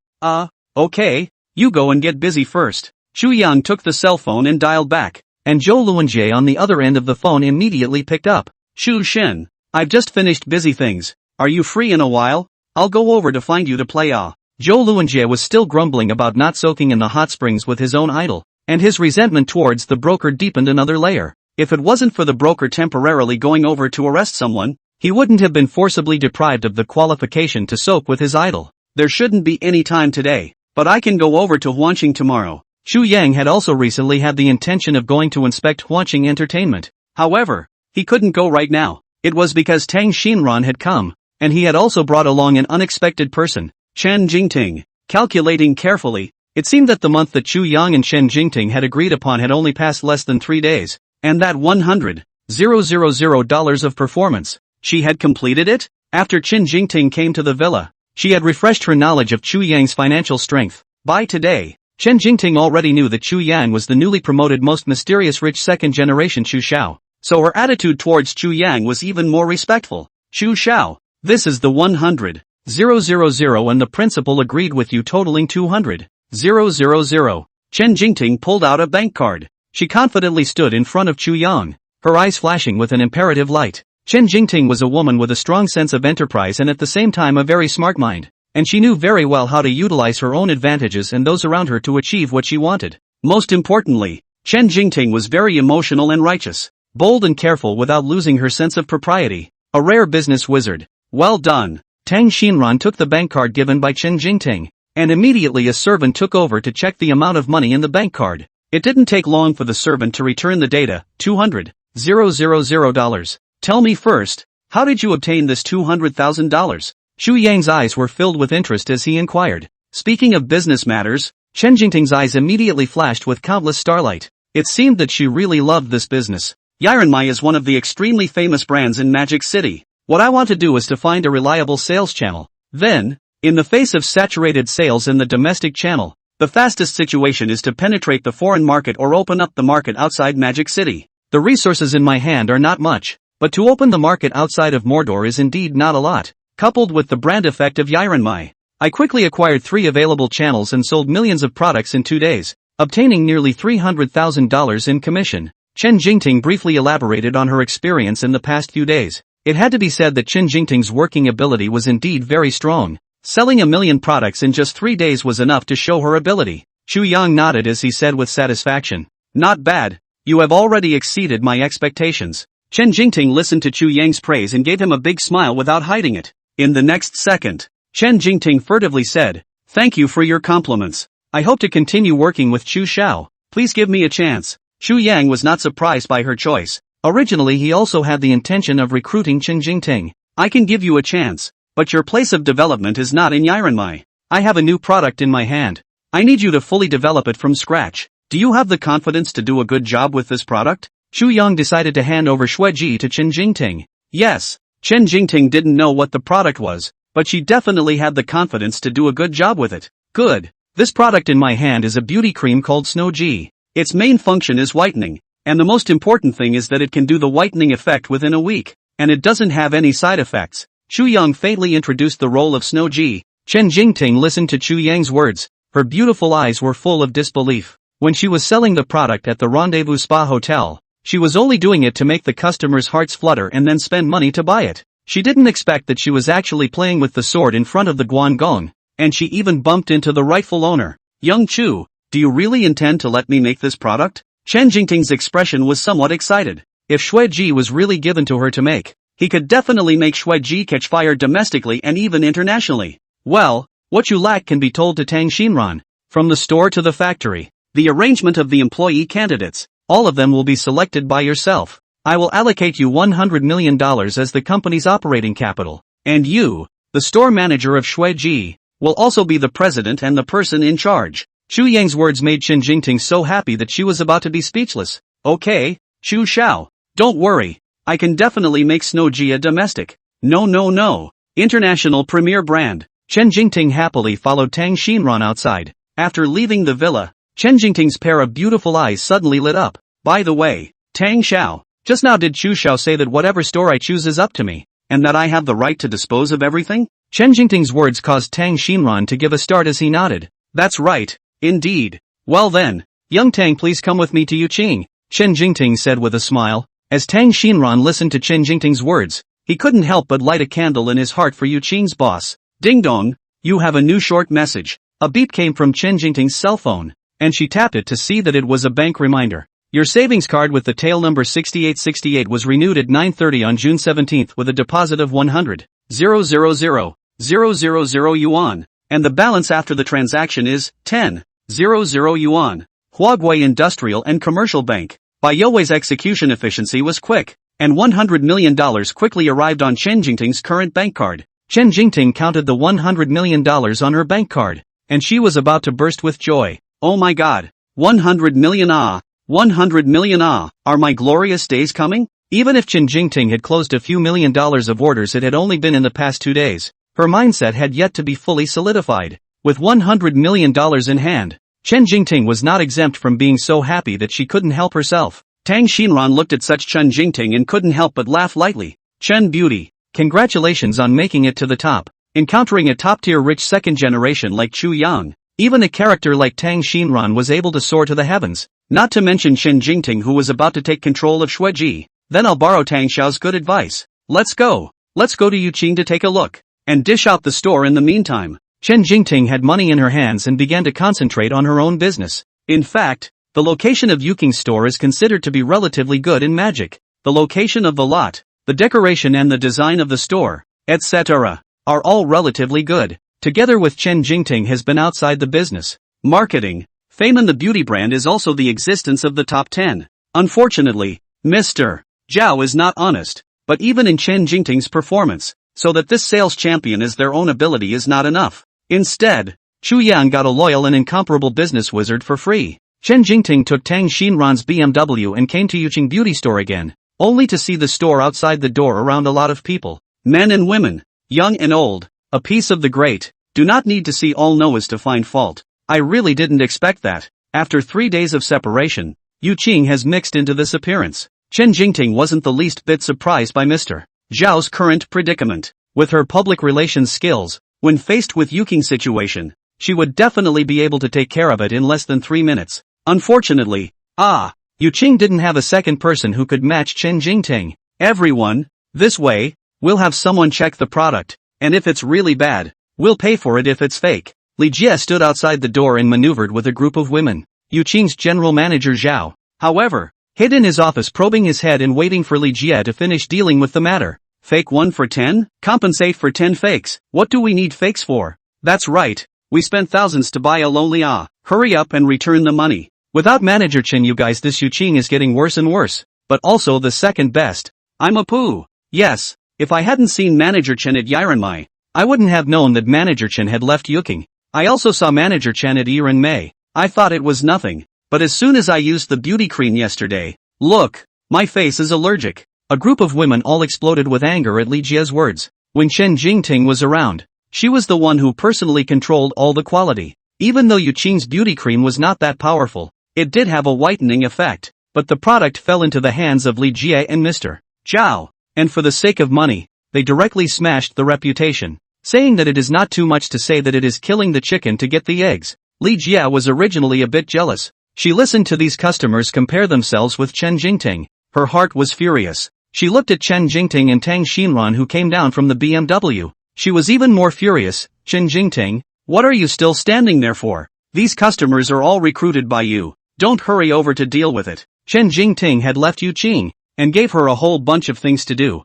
Okay, you go and get busy first. Chu Yang took the cell phone and dialed back, and Zhou Luanjie on the other end of the phone immediately picked up. Shu Shen, I've just finished busy things. Are you free in a while? I'll go over to find you to play. Zhou Luanjie was still grumbling about not soaking in the hot springs with his own idol, and his resentment towards the broker deepened another layer. If it wasn't for the broker temporarily going over to arrest someone, he wouldn't have been forcibly deprived of the qualification to soak with his idol. There shouldn't be any time today, but I can go over to Huanqing tomorrow. Chu Yang had also recently had the intention of going to inspect Huanqing Entertainment. However, he couldn't go right now. It was because Tang Xinran had come, and he had also brought along an unexpected person, Chen Jingting. Calculating carefully, it seemed that the month that Chu Yang and Chen Jingting had agreed upon had only passed less than 3 days, and that $100,000 of performance. She had completed it? After Chen Jingting came to the villa, she had refreshed her knowledge of Chu Yang's financial strength. By today, Chen Jingting already knew that Chu Yang was the newly promoted most mysterious rich second-generation Chu Xiao, so her attitude towards Chu Yang was even more respectful. Chu Xiao, this is the 100,000 and the principal agreed with you totaling 200,000. Chen Jingting pulled out a bank card. She confidently stood in front of Chu Yang, her eyes flashing with an imperative light. Chen Jingting was a woman with a strong sense of enterprise and at the same time a very smart mind, and she knew very well how to utilize her own advantages and those around her to achieve what she wanted. Most importantly, Chen Jingting was very emotional and righteous, bold and careful without losing her sense of propriety. A rare business wizard. Well done. Tang Xinran took the bank card given by Chen Jingting, and immediately a servant took over to check the amount of money in the bank card. It didn't take long for the servant to return the data, $200,000. Tell me first, how did you obtain this $200,000? Chu Yang's eyes were filled with interest as he inquired. Speaking of business matters, Chen Jingting's eyes immediately flashed with countless starlight. It seemed that she really loved this business. Yirenmai is one of the extremely famous brands in Magic City. What I want to do is to find a reliable sales channel. Then, in the face of saturated sales in the domestic channel, The fastest situation is to penetrate the foreign market or open up the market outside Magic City. The resources in my hand are not much, but to open the market outside of Mordor is indeed not a lot. Coupled with the brand effect of Yirenmai, I quickly acquired 3 available channels and sold millions of products in 2 days, obtaining nearly $300,000 in commission. Chen Jingting briefly elaborated on her experience in the past few days. It had to be said that Chen Jingting's working ability was indeed very strong. Selling 1 million products in just 3 days was enough to show her ability. Chu Yang nodded as he said with satisfaction, "Not bad. You have already exceeded my expectations." Chen Jingting listened to Chu Yang's praise and gave him a big smile without hiding it. In the next second, Chen Jingting furtively said, "Thank you for your compliments. I hope to continue working with Chu Xiao. Please give me a chance." Chu Yang was not surprised by her choice. Originally he also had the intention of recruiting Chen Jingting. "I can give you a chance, but your place of development is not in Yirenmai. I have a new product in my hand. I need you to fully develop it from scratch. Do you have the confidence to do a good job with this product?" Chu Yang decided to hand over Xueji to Chen Jingting. Yes, Chen Jingting didn't know what the product was, but she definitely had the confidence to do a good job with it. "Good. This product in my hand is a beauty cream called Snow G. Its main function is whitening, and the most important thing is that it can do the whitening effect within a week, and it doesn't have any side effects." Chu Yang faintly introduced the role of Snow G. Chen Jingting listened to Chu Yang's words. Her beautiful eyes were full of disbelief. When she was selling the product at the Rendezvous Spa Hotel, she was only doing it to make the customers' hearts flutter and then spend money to buy it. She didn't expect that she was actually playing with the sword in front of the Guangong, and she even bumped into the rightful owner. "Young Chu, do you really intend to let me make this product?" Chen Jingting's expression was somewhat excited. If Xueji was really given to her to make, he could definitely make Xueji catch fire domestically and even internationally. "Well, what you lack can be told to Tang Xinran. From the store to the factory, the arrangement of the employee candidates, all of them will be selected by yourself. I will allocate you $100 million as the company's operating capital, and you, the store manager of Xueji, will also be the president and the person in charge." Chu Yang's words made Chen Jingting so happy that she was about to be speechless. "Okay, Chu Xiao, don't worry, I can definitely make Snow G a domestic. No. International premier brand." Chen Jingting happily followed Tang Xinran outside. After leaving the villa, Chen Jingting's pair of beautiful eyes suddenly lit up. "By the way, Tang Xiao, just now did Chu Xiao say that whatever store I choose is up to me, and that I have the right to dispose of everything?" Chen Jingting's words caused Tang Xinran to give a start as he nodded. "That's right, indeed. Well then, young Tang, please come with me to Yuqing," Chen Jingting said with a smile. As Tang Xinran listened to Chen Jingting's words, he couldn't help but light a candle in his heart for Yuqing's boss. "Ding dong, you have a new short message." A beep came from Chen Jingting's cell phone, and she tapped it to see that it was a bank reminder. "Your savings card with the tail number 6868 was renewed at 9:30 on June 17th with a deposit of 100,000,000 yuan, and the balance after the transaction is 10,000 yuan. Huawei Industrial and Commercial Bank." Bai Youwei's execution efficiency was quick, and $100 million quickly arrived on Chen Jingting's current bank card. Chen Jingting counted the $100 million on her bank card, and she was about to burst with joy. "Oh my god, 100 million ah! 100 million ah! Are my glorious days coming?" Even if Chen Jingting had closed a few $1 million of orders, it had only been in the past 2 days. Her mindset had yet to be fully solidified. With $100 million in hand, Chen Jingting was not exempt from being so happy that she couldn't help herself. Tang Xinran looked at such Chen Jingting and couldn't help but laugh lightly. "Chen Beauty, congratulations on making it to the top." Encountering a top-tier rich second generation like Chu Yang, even a character like Tang Xinran was able to soar to the heavens. Not to mention Chen Jingting, who was about to take control of Xueji. "Then I'll borrow Tang Xiao's good advice. Let's go to Yuqing to take a look, and dish out the store in the meantime." Chen Jingting had money in her hands and began to concentrate on her own business. In fact, the location of Yuqing's store is considered to be relatively good in magic. The location of the lot, the decoration and the design of the store, etc., are all relatively good. Together with Chen Jingting has been outside the business. Marketing, fame in the beauty brand is also the existence of the top 10. Unfortunately, Mr. Zhao is not honest, but even in Chen Jingting's performance, so that this sales champion is their own ability is not enough. Instead, Chu Yang got a loyal and incomparable business wizard for free. Chen Jingting took Tang Xinran's BMW and came to Yuqing Beauty Store again, only to see the store outside the door around a lot of people. Men and women, young and old, a piece of the great, do not need to see all Noahs to find fault. I really didn't expect that. After 3 days of separation, Yu Qing has mixed into this appearance. Chen Jingting wasn't the least bit surprised by Mr. Zhao's current predicament. With her public relations skills, when faced with Yu Qing's situation, she would definitely be able to take care of it in less than 3 minutes. Unfortunately, Yu Qing didn't have a second person who could match Chen Jingting. Everyone, this way, we'll have someone check the product, and if it's really bad, we'll pay for it if it's fake. Li Jie stood outside the door and maneuvered with a group of women. Yu Qing's general manager Zhao, however, hid in his office probing his head and waiting for Li Jie to finish dealing with the matter. Fake 1 for 10? Compensate for 10 fakes. What do we need fakes for? That's right, we spent thousands to buy a lonely Hurry up and return the money. Without Manager Chen, you guys, this Yu Qing is getting worse and worse, but also the second best. I'm a poo. Yes, if I hadn't seen Manager Chen at Yirenmai, I wouldn't have known that Manager Chen had left Yu Qing. I also saw Manager Chen at Yirenmai. I thought it was nothing, but as soon as I used the beauty cream yesterday, look, my face is allergic. A group of women all exploded with anger at Li Jie's words. When Chen Jingting was around, she was the one who personally controlled all the quality. Even though Yu Qing's beauty cream was not that powerful, it did have a whitening effect, but the product fell into the hands of Li Jie and Mr. Zhao, and for the sake of money, they directly smashed the reputation, saying that it is not too much to say that it is killing the chicken to get the eggs. Li Jie was originally a bit jealous. She listened to these customers compare themselves with Chen Jingting. Her heart was furious. She looked at Chen Jingting and Tang Xinran who came down from the BMW. She was even more furious. Chen Jingting, what are you still standing there for? These customers are all recruited by you. Don't hurry over to deal with it. Chen Jingting had left Yu Qing, and gave her a whole bunch of things to do.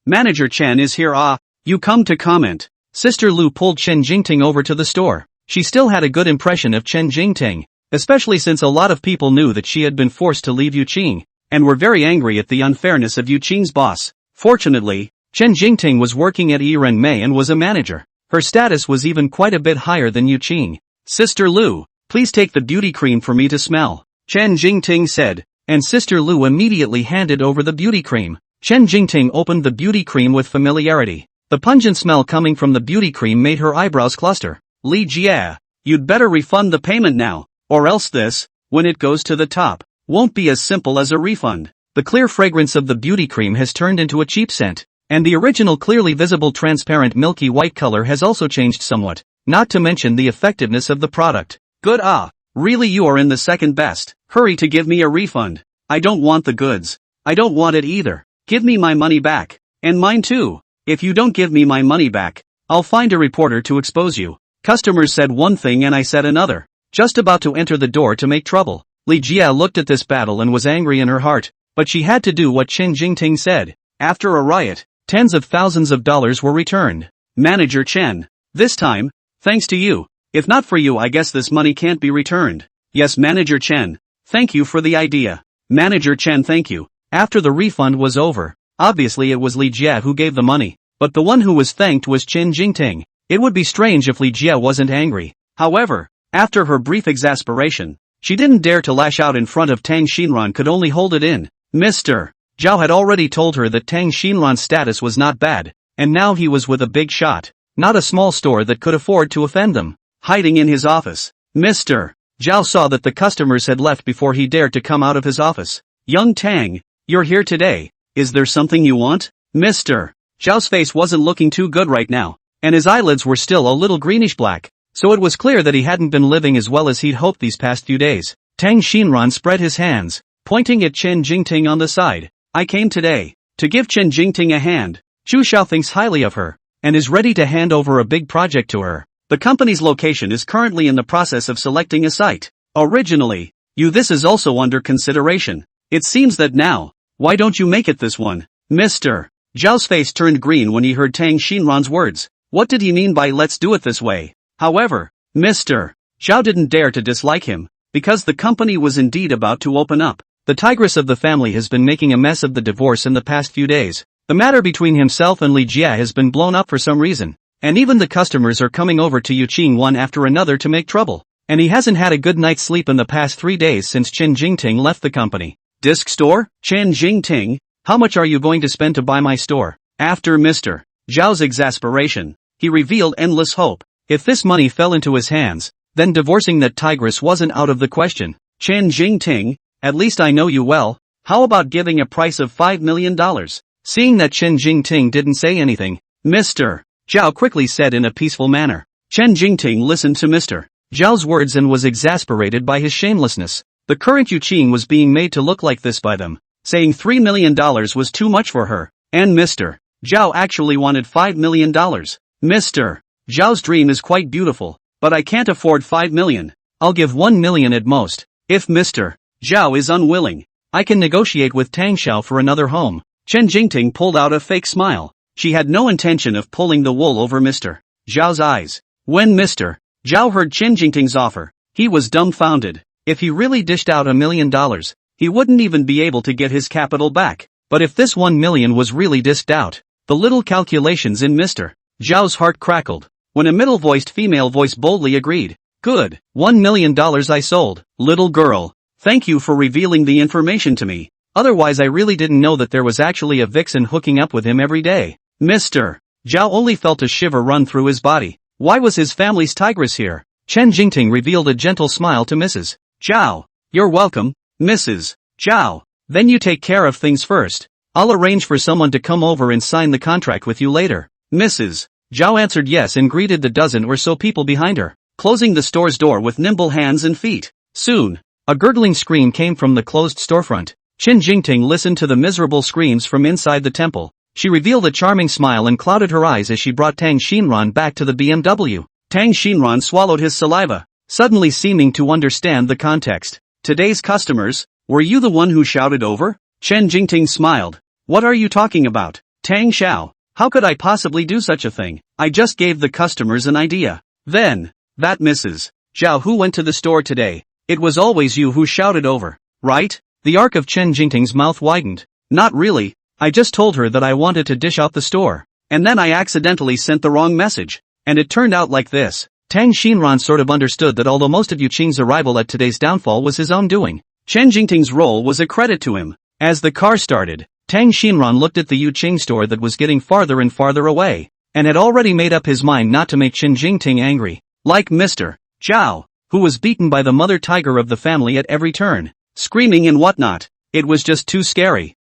Manager Chen is here. You come to comment. Sister Lu pulled Chen Jingting over to the store. She still had a good impression of Chen Jingting, especially since a lot of people knew that she had been forced to leave Yu Qing, and were very angry at the unfairness of Yu Qing's boss. Fortunately, Chen Jingting was working at Yirenmei and was a manager. Her status was even quite a bit higher than Yu Qing. Sister Lu, please take the beauty cream for me to smell, Chen Jingting said, and Sister Lu immediately handed over the beauty cream. Chen Jingting opened the beauty cream with familiarity. The pungent smell coming from the beauty cream made her eyebrows cluster. Li Jie, you'd better refund the payment now, or else this, when it goes to the top, won't be as simple as a refund. The clear fragrance of the beauty cream has turned into a cheap scent, and the original clearly visible transparent milky white color has also changed somewhat, not to mention the effectiveness of the product. Good. Really, you are in the second best. Hurry to give me a refund. I don't want the goods. I don't want it either. Give me my money back. And mine too. If you don't give me my money back, I'll find a reporter to expose you. Customers said one thing and I said another, just about to enter the door to make trouble. Li Jie looked at this battle and was angry in her heart, but she had to do what Chen Jingting said. After a riot, tens of thousands of dollars were returned. Manager Chen, this time, thanks to you. If not for you, I guess this money can't be returned. Yes, Manager Chen, thank you for the idea. Manager Chen, thank you. After the refund was over, obviously it was Li Jie who gave the money, but the one who was thanked was Chen Jingting. It would be strange if Li Jie wasn't angry. However, after her brief exasperation, she didn't dare to lash out in front of Tang Xinran, could only hold it in. Mr. Zhao had already told her that Tang Xinran's status was not bad, and now he was with a big shot, not a small store that could afford to offend them. Hiding in his office, Mr. Zhao saw that the customers had left before he dared to come out of his office. Young Tang, you're here today. Is there something you want? Mr. Zhao's face wasn't looking too good right now, and his eyelids were still a little greenish black, so it was clear that he hadn't been living as well as he'd hoped these past few days. Tang Xinran spread his hands, pointing at Chen Jingting on the side. I came today to give Chen Jingting a hand. Zhu Xiao thinks highly of her, and is ready to hand over a big project to her. The company's location is currently in the process of selecting a site. Originally, this is also under consideration. It seems that now, why don't you make it this one? Mr. Zhao's face turned green when he heard Tang Xinran's words. What did he mean by let's do it this way? However, Mr. Zhao didn't dare to dislike him, because the company was indeed about to open up. The tigress of the family has been making a mess of the divorce in the past few days. The matter between himself and Li Jie has been blown up for some reason, and even the customers are coming over to Yu Qing one after another to make trouble, and he hasn't had a good night's sleep in the past 3 days since Chen Jingting left the company. Disc store? Chen Jingting, how much are you going to spend to buy my store? After Mr. Zhao's exasperation, he revealed endless hope. If this money fell into his hands, then divorcing that tigress wasn't out of the question. Chen Jingting, at least I know you well, how about giving a price of $5 million? Seeing that Chen Jingting didn't say anything, Mr. Zhao quickly said in a peaceful manner. Chen Jingting listened to Mr. Zhao's words and was exasperated by his shamelessness. The current Yu Qing was being made to look like this by them, saying $3 million was too much for her, and Mr. Zhao actually wanted $5 million. Mr. Zhao's dream is quite beautiful, but I can't afford $5 million. I'll give $1 million at most. If Mr. Zhao is unwilling, I can negotiate with Tang Xiao for another home. Chen Jingting pulled out a fake smile. She had no intention of pulling the wool over Mr. Zhao's eyes. When Mr. Zhao heard Chen Jingting's offer, he was dumbfounded. If he really dished out $1 million, he wouldn't even be able to get his capital back. But if this $1 million was really dished out, the little calculations in Mr. Zhao's heart crackled, when a middle-voiced female voice boldly agreed. Good, $1 million I sold. Little girl, thank you for revealing the information to me. Otherwise I really didn't know that there was actually a vixen hooking up with him every day. Mr. Zhao only felt a shiver run through his body. Why was his family's tigress here? Chen Jingting revealed a gentle smile to Mrs. Zhao. You're welcome, Mrs. Zhao. Then you take care of things first. I'll arrange for someone to come over and sign the contract with you later. Mrs. Zhao answered yes and greeted the dozen or so people behind her, closing the store's door with nimble hands and feet. Soon, a gurgling scream came from the closed storefront. Chen Jingting listened to the miserable screams from inside the temple. She revealed a charming smile and clouded her eyes as she brought Tang Xinran back to the BMW. Tang Xinran swallowed his saliva, suddenly seeming to understand the context. Today's customers, were you the one who shouted over? Chen Jingting smiled. What are you talking about? Tang Xiao, how could I possibly do such a thing? I just gave the customers an idea. Then, that Mrs. Zhao who went to the store today, it was always you who shouted over, right? The arc of Chen Jingting's mouth widened. Not really, I just told her that I wanted to dish out the store. And then I accidentally sent the wrong message. And it turned out like this. Tang Xinran sort of understood that although most of Yu Qing's arrival at today's downfall was his own doing, Chen Jingting's role was a credit to him. As the car started, Tang Xinran looked at the Yu Qing store that was getting farther and farther away, and had already made up his mind not to make Chen Jingting angry. Like Mr. Zhao, who was beaten by the mother tiger of the family at every turn, screaming and whatnot. It was just too scary.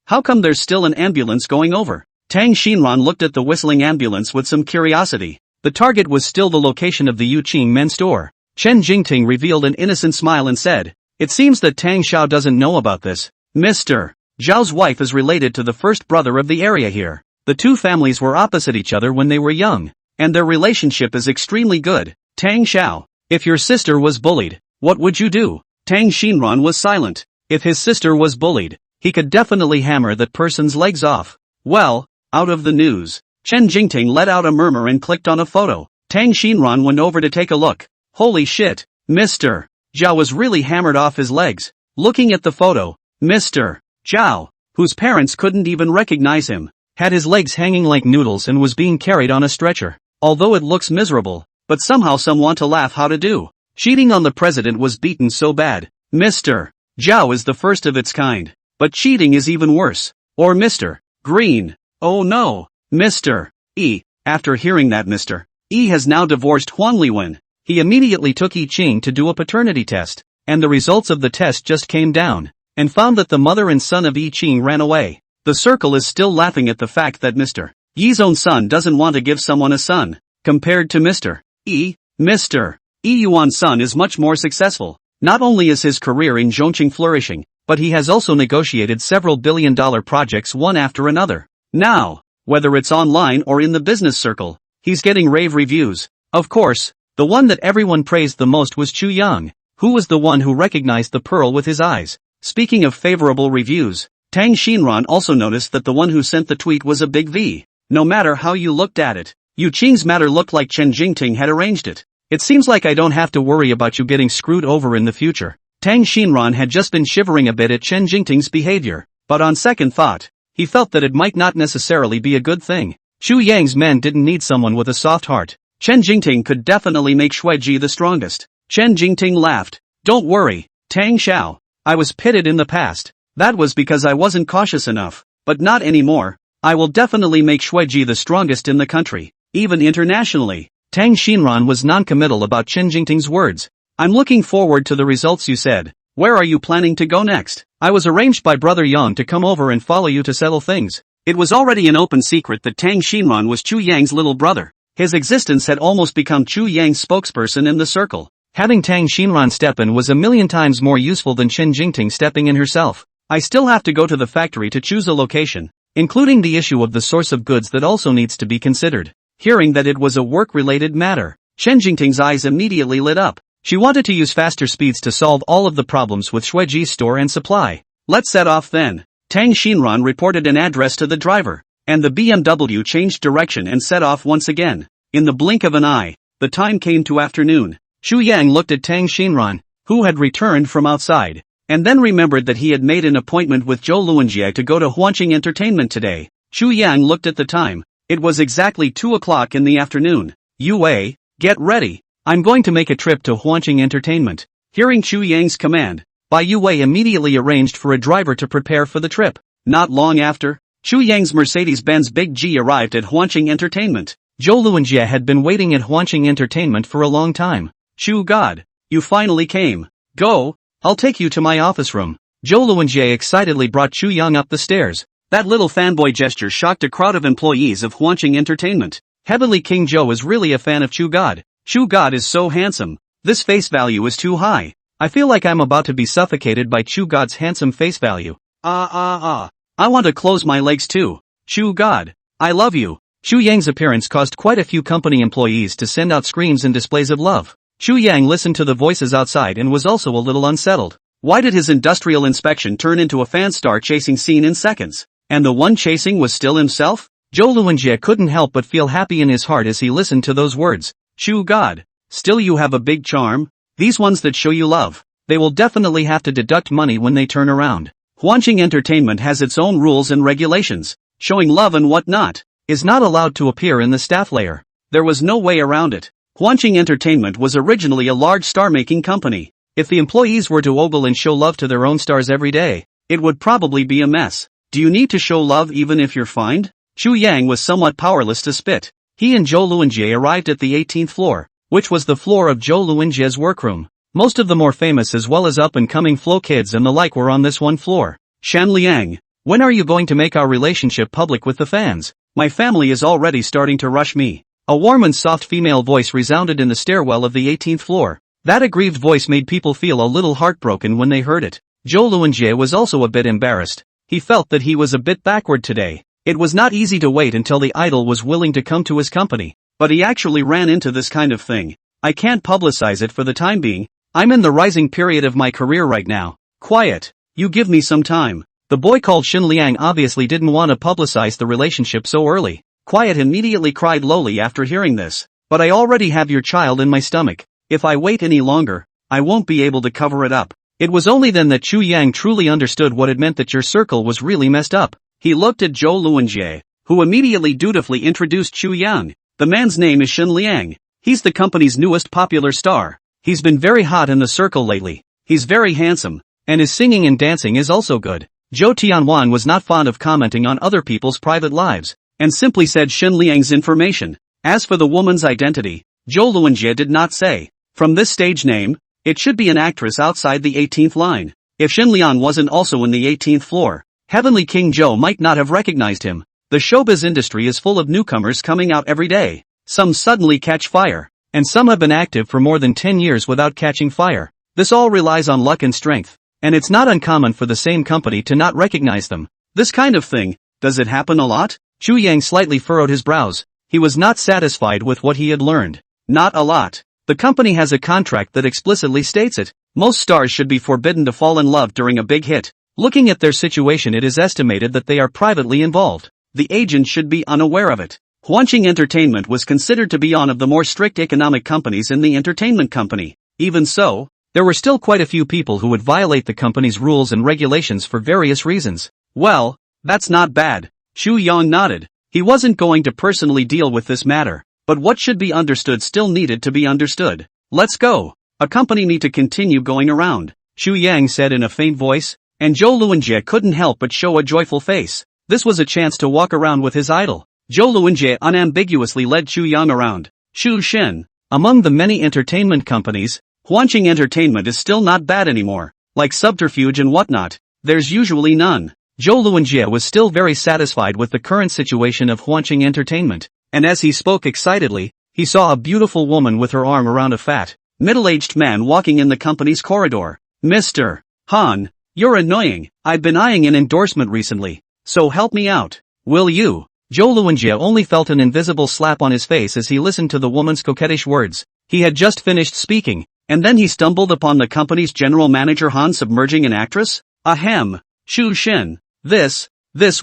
How come there's still an ambulance going over? Tang Xinran looked at the whistling ambulance with some curiosity. The target was still the location of the Yu Qing men's store. Chen Jingting revealed an innocent smile and said, it seems that Tang Xiao doesn't know about this. Mr. Zhao's wife is related to the first brother of the area here. The two families were opposite each other when they were young, and their relationship is extremely good. Tang Xiao, if your sister was bullied, what would you do? Tang Xinran was silent. If his sister was bullied, he could definitely hammer that person's legs off. Well, out of the news. Chen Jingting let out a murmur and clicked on a photo. Tang Xinran went over to take a look. Holy shit, Mr. Zhao was really hammered off his legs. Looking at the photo, Mr. Zhao, whose parents couldn't even recognize him, had his legs hanging like noodles and was being carried on a stretcher. Although it looks miserable, but somehow some want to laugh how to do. Cheating on the president was beaten so bad. Mr. Zhao is the first of its kind. But cheating is even worse. Or Mr. Green. Oh no. Mr. E. After hearing that Mr. E has now divorced Huang Liwen, he immediately took Yi Qing to do a paternity test, and the results of the test just came down, and found that the mother and son of Yi Qing ran away. The circle is still laughing at the fact that Mr. Yi's own son doesn't want to give someone a son. Compared to Mr. E, Mr. E Yuan's son is much more successful. Not only is his career in Zhongqing flourishing, but he has also negotiated several billion-dollar projects one after another. Now, whether it's online or in the business circle, he's getting rave reviews. Of course, the one that everyone praised the most was Chu Yang, who was the one who recognized the pearl with his eyes. Speaking of favorable reviews, Tang Xinran also noticed that the one who sent the tweet was a big V. No matter how you looked at it, Yu Qing's matter looked like Chen Jingting had arranged it. It seems like I don't have to worry about you getting screwed over in the future. Tang Xinran had just been shivering a bit at Chen Jingting's behavior, but on second thought, he felt that it might not necessarily be a good thing. Chu Yang's men didn't need someone with a soft heart. Chen Jingting could definitely make Shuiji the strongest. Chen Jingting laughed. Don't worry, Tang Xiao. I was pitted in the past. That was because I wasn't cautious enough, but not anymore. I will definitely make Shuiji the strongest in the country, even internationally. Tang Xinran was non-committal about Qin Jingting's words. I'm looking forward to the results you said. Where are you planning to go next? I was arranged by Brother Yang to come over and follow you to settle things. It was already an open secret that Tang Xinran was Chu Yang's little brother. His existence had almost become Chu Yang's spokesperson in the circle. Having Tang Xinran step in was a million times more useful than Qin Jingting stepping in herself. I still have to go to the factory to choose a location, including the issue of the source of goods that also needs to be considered. Hearing that it was a work-related matter, Qin Jingting's eyes immediately lit up. She wanted to use faster speeds to solve all of the problems with Shuiji's store and supply. Let's set off then. Tang Xinran reported an address to the driver, and the BMW changed direction and set off once again. In the blink of an eye, the time came to afternoon. Xu Yang looked at Tang Xinran, who had returned from outside, and then remembered that he had made an appointment with Zhou Luanjie to go to Huanqing Entertainment today. Xu Yang looked at the time. It was exactly 2 o'clock in the afternoon. Yu Wei, get ready. I'm going to make a trip to Huanqing Entertainment. Hearing Xu Yang's command, Bai Yu Wei immediately arranged for a driver to prepare for the trip. Not long after, Xu Yang's Mercedes-Benz Big G arrived at Huanqing Entertainment. Zhou Luanjie had been waiting at Huanqing Entertainment for a long time. Xu God, you finally came. Go, I'll take you to my office room. Zhou Luanjie excitedly brought Xu Yang up the stairs. That little fanboy gesture shocked a crowd of employees of Huanqing Entertainment. Heavenly King Zhou is really a fan of Xu God. Xu God is so handsome. This face value is too high. I feel like I'm about to be suffocated by Xu God's handsome face value. I want to close my legs too. Xu God, I love you. Xu Yang's appearance caused quite a few company employees to send out screams and displays of love. Xu Yang listened to the voices outside and was also a little unsettled. Why did his industrial inspection turn into a fan star chasing scene in seconds? And the one chasing was still himself? Zhou Luanjie couldn't help but feel happy in his heart as he listened to those words. Xu God, still you have a big charm? These ones that show you love, they will definitely have to deduct money when they turn around. Huanqing Entertainment has its own rules and regulations. Showing love and whatnot is not allowed to appear in the staff layer. There was no way around it. Huanqing Entertainment was originally a large star-making company. If the employees were to ogle and show love to their own stars every day, it would probably be a mess. Do you need to show love even if you're fined? Xu Yang was somewhat powerless to spit. He and Zhou Luanjie arrived at the 18th floor, which was the floor of Zhou Luanjie's workroom. Most of the more famous as well as up-and-coming flow kids and the like were on this one floor. Shan Liang, when are you going to make our relationship public with the fans? My family is already starting to rush me. A warm and soft female voice resounded in the stairwell of the 18th floor. That aggrieved voice made people feel a little heartbroken when they heard it. Zhou Luanjie was also a bit embarrassed. He felt that he was a bit backward today. It was not easy to wait until the idol was willing to come to his company, but he actually ran into this kind of thing. I can't publicize it for the time being. I'm in the rising period of my career right now. Quiet. You give me some time. The boy called Xin Liang obviously didn't want to publicize the relationship so early. Quiet immediately cried lowly after hearing this. But I already have your child in my stomach. If I wait any longer, I won't be able to cover it up. It was only then that Xu Yang truly understood what it meant that your circle was really messed up. He looked at Zhou Luanjie, who immediately dutifully introduced Xu Yang. The man's name is Xin Liang. He's the company's newest popular star. He's been very hot in the circle lately. He's very handsome, and his singing and dancing is also good. Zhou Tianwan was not fond of commenting on other people's private lives, and simply said Xin Liang's information. As for the woman's identity, Zhou Luanjie did not say. From this stage name, it should be an actress outside the 18th line. If Xin Liang wasn't also in the 18th floor, Heavenly King Zhou might not have recognized him. The showbiz industry is full of newcomers coming out every day. Some suddenly catch fire, and some have been active for more than 10 years without catching fire. This all relies on luck and strength, and it's not uncommon for the same company to not recognize them. This kind of thing, does it happen a lot? Xu Yang slightly furrowed his brows. He was not satisfied with what he had learned. Not a lot. The company has a contract that explicitly states it. Most stars should be forbidden to fall in love during a big hit. Looking at their situation, it is estimated that they are privately involved. The agent should be unaware of it. Huanqing Entertainment was considered to be one of the more strict economic companies in the entertainment company. Even so, there were still quite a few people who would violate the company's rules and regulations for various reasons. Well, that's not bad. Xu Yang nodded. He wasn't going to personally deal with this matter, but what should be understood still needed to be understood. Let's go. Accompany me to continue going around, Xu Yang said in a faint voice, and Zhou Luanjie couldn't help but show a joyful face. This was a chance to walk around with his idol. Zhou Luanjie unambiguously led Xu Yang around. Shu Shin. Among the many entertainment companies, Hwanching Entertainment is still not bad anymore. Like Subterfuge and whatnot, there's usually none. Zhou Luanjie was still very satisfied with the current situation of Hwanching Entertainment, and as he spoke excitedly, he saw a beautiful woman with her arm around a fat, middle-aged man walking in the company's corridor. Mr. Han, you're annoying. I've been eyeing an endorsement recently, so help me out. Will you? Zhou Luanjie only felt an invisible slap on his face as he listened to the woman's coquettish words. He had just finished speaking, and then he stumbled upon the company's general manager Han submerging an actress? Ahem. Shu Shin. This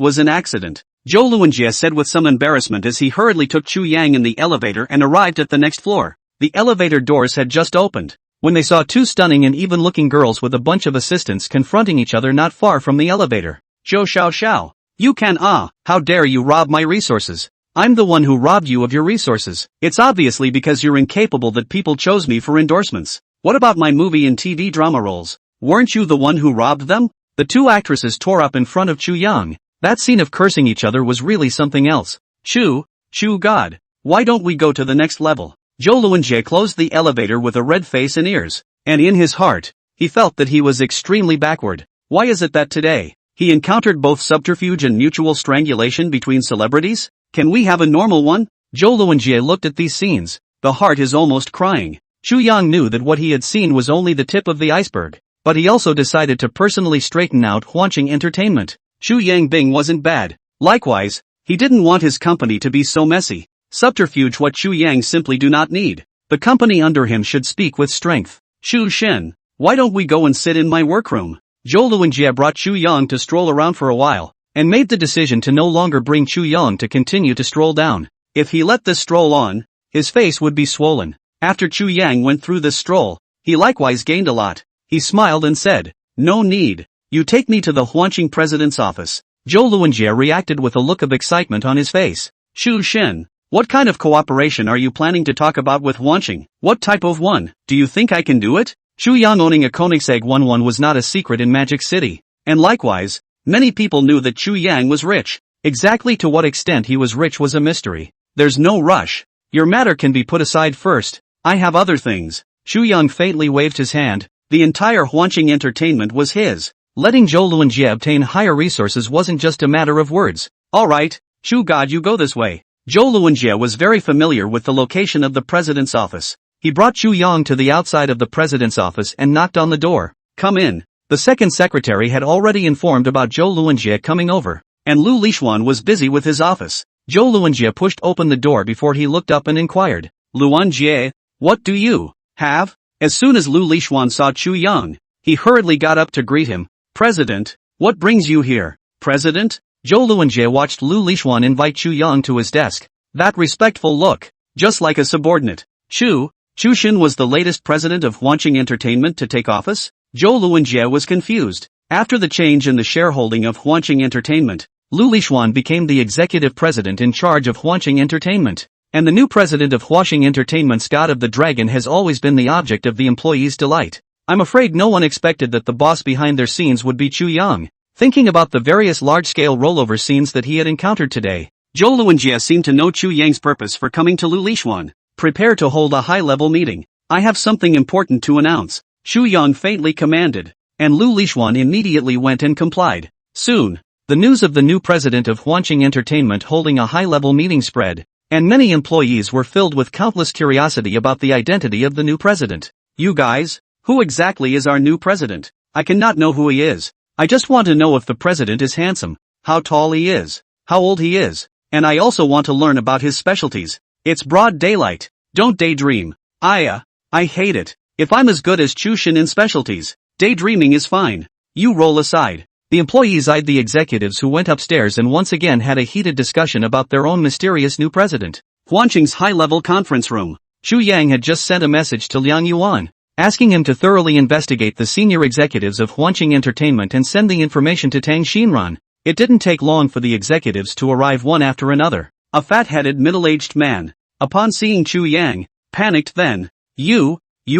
was an accident. Zhou Luanjie said with some embarrassment as he hurriedly took Chu Yang in the elevator and arrived at the next floor. The elevator doors had just opened, when they saw two stunning and even-looking girls with a bunch of assistants confronting each other not far from the elevator. Zhou Xiao. You can how dare you rob my resources? I'm the one who robbed you of your resources. It's obviously because you're incapable that people chose me for endorsements. What about my movie and TV drama roles? Weren't you the one who robbed them? The two actresses tore up in front of Chu Yang. That scene of cursing each other was really something else. Chu God. Why don't we go to the next level? Zhou Luanjie closed the elevator with a red face and ears, and in his heart, he felt that he was extremely backward. Why is it that today, he encountered both subterfuge and mutual strangulation between celebrities? Can we have a normal one? Zhou Luanjie looked at these scenes. The heart is almost crying. Chu Yang knew that what he had seen was only the tip of the iceberg, but he also decided to personally straighten out Hwanching Entertainment. Chu Yangbing wasn't bad. Likewise, he didn't want his company to be so messy. Subterfuge what Chu Yang simply do not need. The company under him should speak with strength. Shu Shin, why don't we go and sit in my workroom? Zhou Luanjie brought Chu Yang to stroll around for a while, and made the decision to no longer bring Chu Yang to continue to stroll down. If he let this stroll on, his face would be swollen. After Chu Yang went through this stroll, he likewise gained a lot. He smiled and said, no need. You take me to the Hwanching president's office. Zhou Luanjie reacted with a look of excitement on his face. Shu Shin, what kind of cooperation are you planning to talk about with Hwanching? What type of one? Do you think I can do it? Chu Yang owning a Koenigsegg 11 was not a secret in Magic City. And likewise, many people knew that Chu Yang was rich. Exactly to what extent he was rich was a mystery. There's no rush. Your matter can be put aside first. I have other things. Chu Yang faintly waved his hand. The entire Hwanching Entertainment was his. Letting Zhou Luanjie obtain higher resources wasn't just a matter of words. Alright, Chu God, you go this way. Zhou Luanjie was very familiar with the location of the president's office. He brought Chu Yang to the outside of the president's office and knocked on the door. Come in. The second secretary had already informed about Zhou Luanjie coming over, and Lu Lixuan was busy with his office. Zhou Luanjie pushed open the door before he looked up and inquired, Luanjie, what do you have? As soon as Lu Lixuan saw Chu Yang, he hurriedly got up to greet him. President, what brings you here? President? Zhou Luanjie watched Lu Lixuan invite Chu Yang to his desk. That respectful look, just like a subordinate. Chu Shin was the latest president of Hwanching Entertainment to take office? Zhou Luanjie was confused. After the change in the shareholding of Hwanching Entertainment, Lu Lixuan became the executive president in charge of Hwanching Entertainment. And the new president of Hwanching Entertainment's God of the Dragon has always been the object of the employees' delight. I'm afraid no one expected that the boss behind their scenes would be Chu Yang. Thinking about the various large-scale rollover scenes that he had encountered today, Zhou Luanjie seemed to know Chu Yang's purpose for coming to Lu Lixuan. Prepare to hold a high-level meeting. I have something important to announce. Chu Yang faintly commanded, and Lu Lixuan immediately went and complied. Soon, the news of the new president of Hwanching Entertainment holding a high-level meeting spread, and many employees were filled with countless curiosity about the identity of the new president. You guys, who exactly is our new president? I cannot know who he is. I just want to know if the president is handsome, how tall he is, how old he is, and I also want to learn about his specialties. It's broad daylight. Don't daydream. I hate it. If I'm as good as Chu Shin in specialties, daydreaming is fine. You roll aside. The employees eyed the executives who went upstairs and once again had a heated discussion about their own mysterious new president. Hwanching's high-level conference room. Chu Yang had just sent a message to Liang Yuan, asking him to thoroughly investigate the senior executives of Hwanching Entertainment and send the information to Tang Xinran. It didn't take long for the executives to arrive one after another. A fat-headed middle-aged man, upon seeing Chu Yang, panicked then. You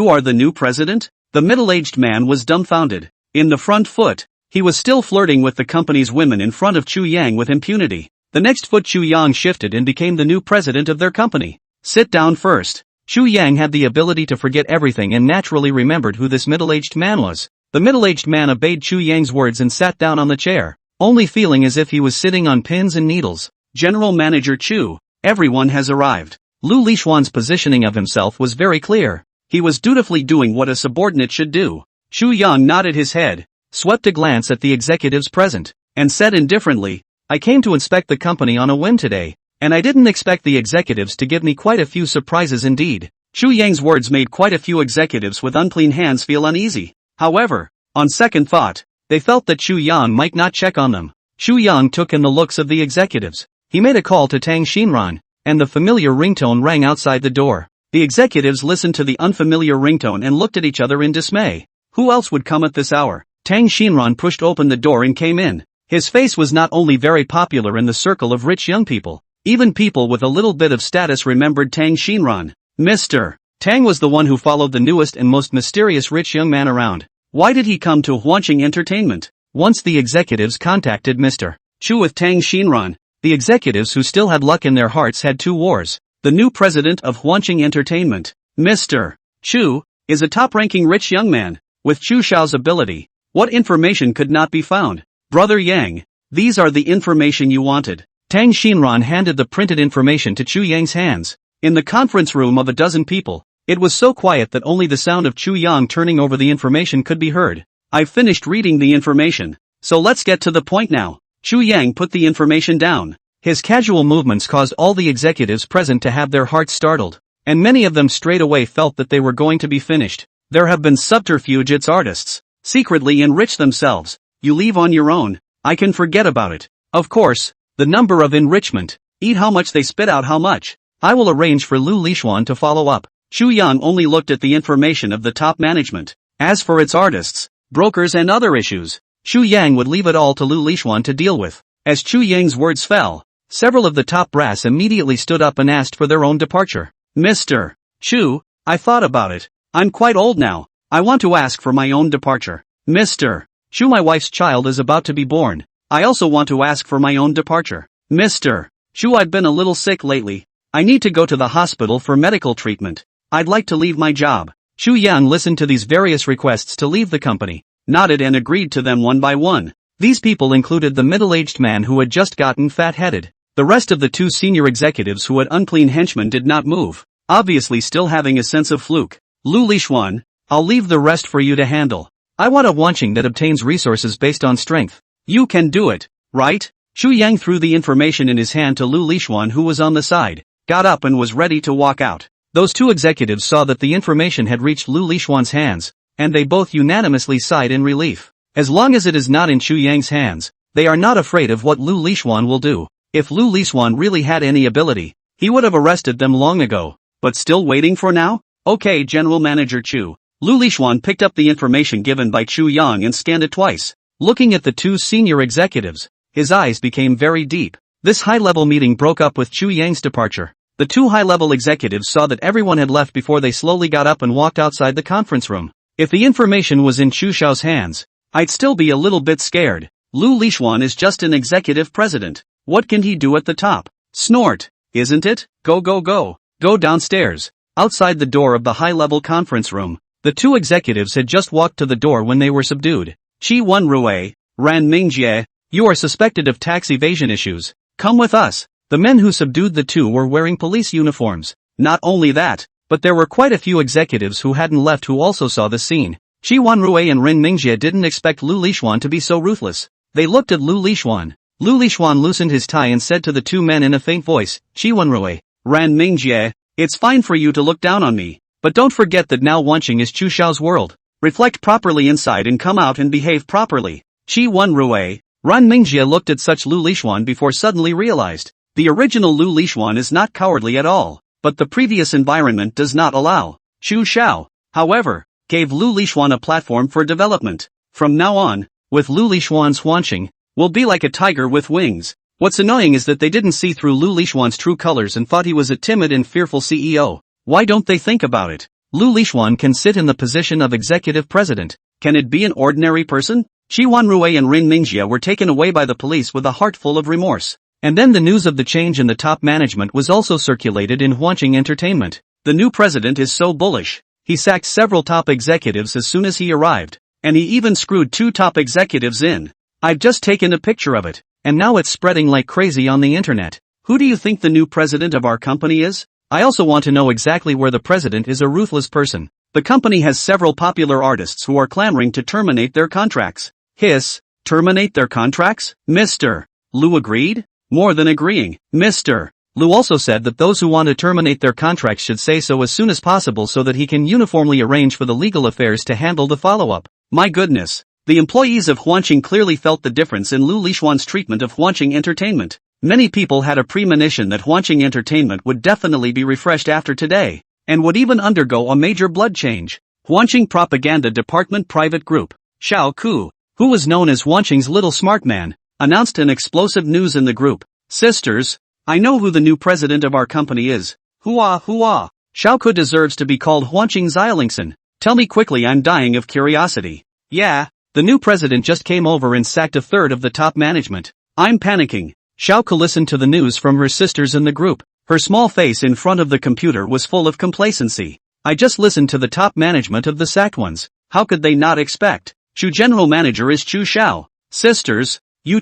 are the new president? The middle-aged man was dumbfounded. In the front foot, he was still flirting with the company's women in front of Chu Yang with impunity. The next foot Chu Yang shifted and became the new president of their company. Sit down first. Chu Yang had the ability to forget everything and naturally remembered who this middle-aged man was. The middle-aged man obeyed Chu Yang's words and sat down on the chair, only feeling as if he was sitting on pins and needles. General Manager Chu, everyone has arrived. Lu Lixuan's positioning of himself was very clear. He was dutifully doing what a subordinate should do. Chu Yang nodded his head, swept a glance at the executives present, and said indifferently, I came to inspect the company on a whim today, and I didn't expect the executives to give me quite a few surprises indeed. Chu Yang's words made quite a few executives with unclean hands feel uneasy. However, on second thought, they felt that Chu Yang might not check on them. Chu Yang took in the looks of the executives. He made a call to Tang Xinran, and the familiar ringtone rang outside the door. The executives listened to the unfamiliar ringtone and looked at each other in dismay. Who else would come at this hour? Tang Xinran pushed open the door and came in. His face was not only very popular in the circle of rich young people, even people with a little bit of status remembered Tang Xinran. Mr. Tang was the one who followed the newest and most mysterious rich young man around. Why did he come to Huanqing Entertainment? Once the executives contacted Mr. Chu with Tang Xinran, the executives who still had luck in their hearts had two wars. The new president of Huanqing Entertainment, Mr. Chu, is a top-ranking rich young man. With Chu Xiao's ability, what information could not be found? Brother Yang, these are the information you wanted. Tang Xinran handed the printed information to Chu Yang's hands. In the conference room of a dozen people, it was so quiet that only the sound of Chu Yang turning over the information could be heard. I've finished reading the information, so let's get to the point now. Chu Yang put the information down. His casual movements caused all the executives present to have their hearts startled, and many of them straight away felt that they were going to be finished. There have been subterfuge artists, secretly enrich themselves. You leave on your own, I can forget about it. Of course, the number of enrichment, eat how much they spit out how much. I will arrange for Lu Lixuan to follow up. Chu Yang only looked at the information of the top management. As for its artists, brokers and other issues, Chu Yang would leave it all to Lu Lixuan to deal with. As Chu Yang's words fell, several of the top brass immediately stood up and asked for their own departure. Mr. Chu, I thought about it. I'm quite old now. I want to ask for my own departure. Mr. Chu, my wife's child is about to be born. I also want to ask for my own departure. Mr. Chu, I've been a little sick lately. I need to go to the hospital for medical treatment. I'd like to leave my job. Chu Yang listened to these various requests to leave the company, nodded and agreed to them one by one. These people included the middle-aged man who had just gotten fat-headed. The rest of the two senior executives who had unclean henchmen did not move, obviously still having a sense of fluke. Lu Lixuan, I'll leave the rest for you to handle. I want a Huanqing that obtains resources based on strength. You can do it, right? Chu Yang threw the information in his hand to Lu Lixuan, who was on the side, got up and was ready to walk out. Those two executives saw that the information had reached Lu Lixuan's hands, and they both unanimously sighed in relief. As long as it is not in Chu Yang's hands, they are not afraid of what Lu Lixuan will do. If Lu Lixuan really had any ability, he would have arrested them long ago. But still waiting for now? Okay, General Manager Chu. Lu Lixuan picked up the information given by Chu Yang and scanned it twice. Looking at the two senior executives, his eyes became very deep. This high-level meeting broke up with Chu Yang's departure. The two high-level executives saw that everyone had left before they slowly got up and walked outside the conference room. If the information was in Chu Xiao's hands, I'd still be a little bit scared. Lu Lixuan is just an executive president. What can he do at the top? Snort, isn't it? Go go go. Go downstairs. Outside the door of the high-level conference room, the two executives had just walked to the door when they were subdued. Qi Wenrui, Ran Mingjie, you are suspected of tax evasion issues. Come with us. The men who subdued the two were wearing police uniforms. Not only that, but there were quite a few executives who hadn't left who also saw the scene. Qi Wenrui and Ren Mingjie didn't expect Lu Lixuan to be so ruthless. They looked at Lu Lixuan. Lu Lixuan loosened his tie and said to the two men in a faint voice, Qi Wenrui, Ran Mingjie, it's fine for you to look down on me, but don't forget that now Huanqing is Chu Xiao's world. Reflect properly inside and come out and behave properly. Qi Wenrui, Ran Mingjie looked at such Lu Lixuan before suddenly realized, the original Lu Lixuan is not cowardly at all, but the previous environment does not allow. Chu Xiao, however, gave Lu Lixuan a platform for development. From now on, with Lu Lixuan's Huanqing, will be like a tiger with wings. What's annoying is that they didn't see through Lu Lixuan's true colors and thought he was a timid and fearful CEO. Why don't they think about it? Lu Lixuan can sit in the position of executive president. Can it be an ordinary person? Qi Wenrui and Ren Mingjie were taken away by the police with a heart full of remorse. And then the news of the change in the top management was also circulated in Hwanching Entertainment. The new president is so bullish. He sacked several top executives as soon as he arrived. And he even screwed 2 top executives in. I've just taken a picture of it. And now it's spreading like crazy on the internet. Who do you think the new president of our company is? I also want to know exactly where the president is a ruthless person. The company has several popular artists who are clamoring to terminate their contracts. Hiss, terminate their contracts? Mr. Liu agreed? More than agreeing, Mr. Liu also said that those who want to terminate their contracts should say so as soon as possible so that he can uniformly arrange for the legal affairs to handle the follow-up. My goodness. The employees of Hwanching clearly felt the difference in Liu Lishuan's treatment of Hwanching Entertainment. Many people had a premonition that Hwanching Entertainment would definitely be refreshed after today, and would even undergo a major blood change. Hwanching Propaganda Department Private Group, Shao Ku, who was known as Hwanching's Little Smart Man, announced an explosive news in the group. Sisters, I know who the new president of our company is. Hua hua. Shao Ku deserves to be called Hwanching Xiaolingson. Tell me quickly, I'm dying of curiosity. Yeah. The new president just came over and sacked a third of the top management. I'm panicking. Shao Ku listened to the news from her sisters in the group. Her small face in front of the computer was full of complacency. I just listened to the top management of the sacked ones. How could they not expect? Chu general manager is Chu Shao. Sisters, you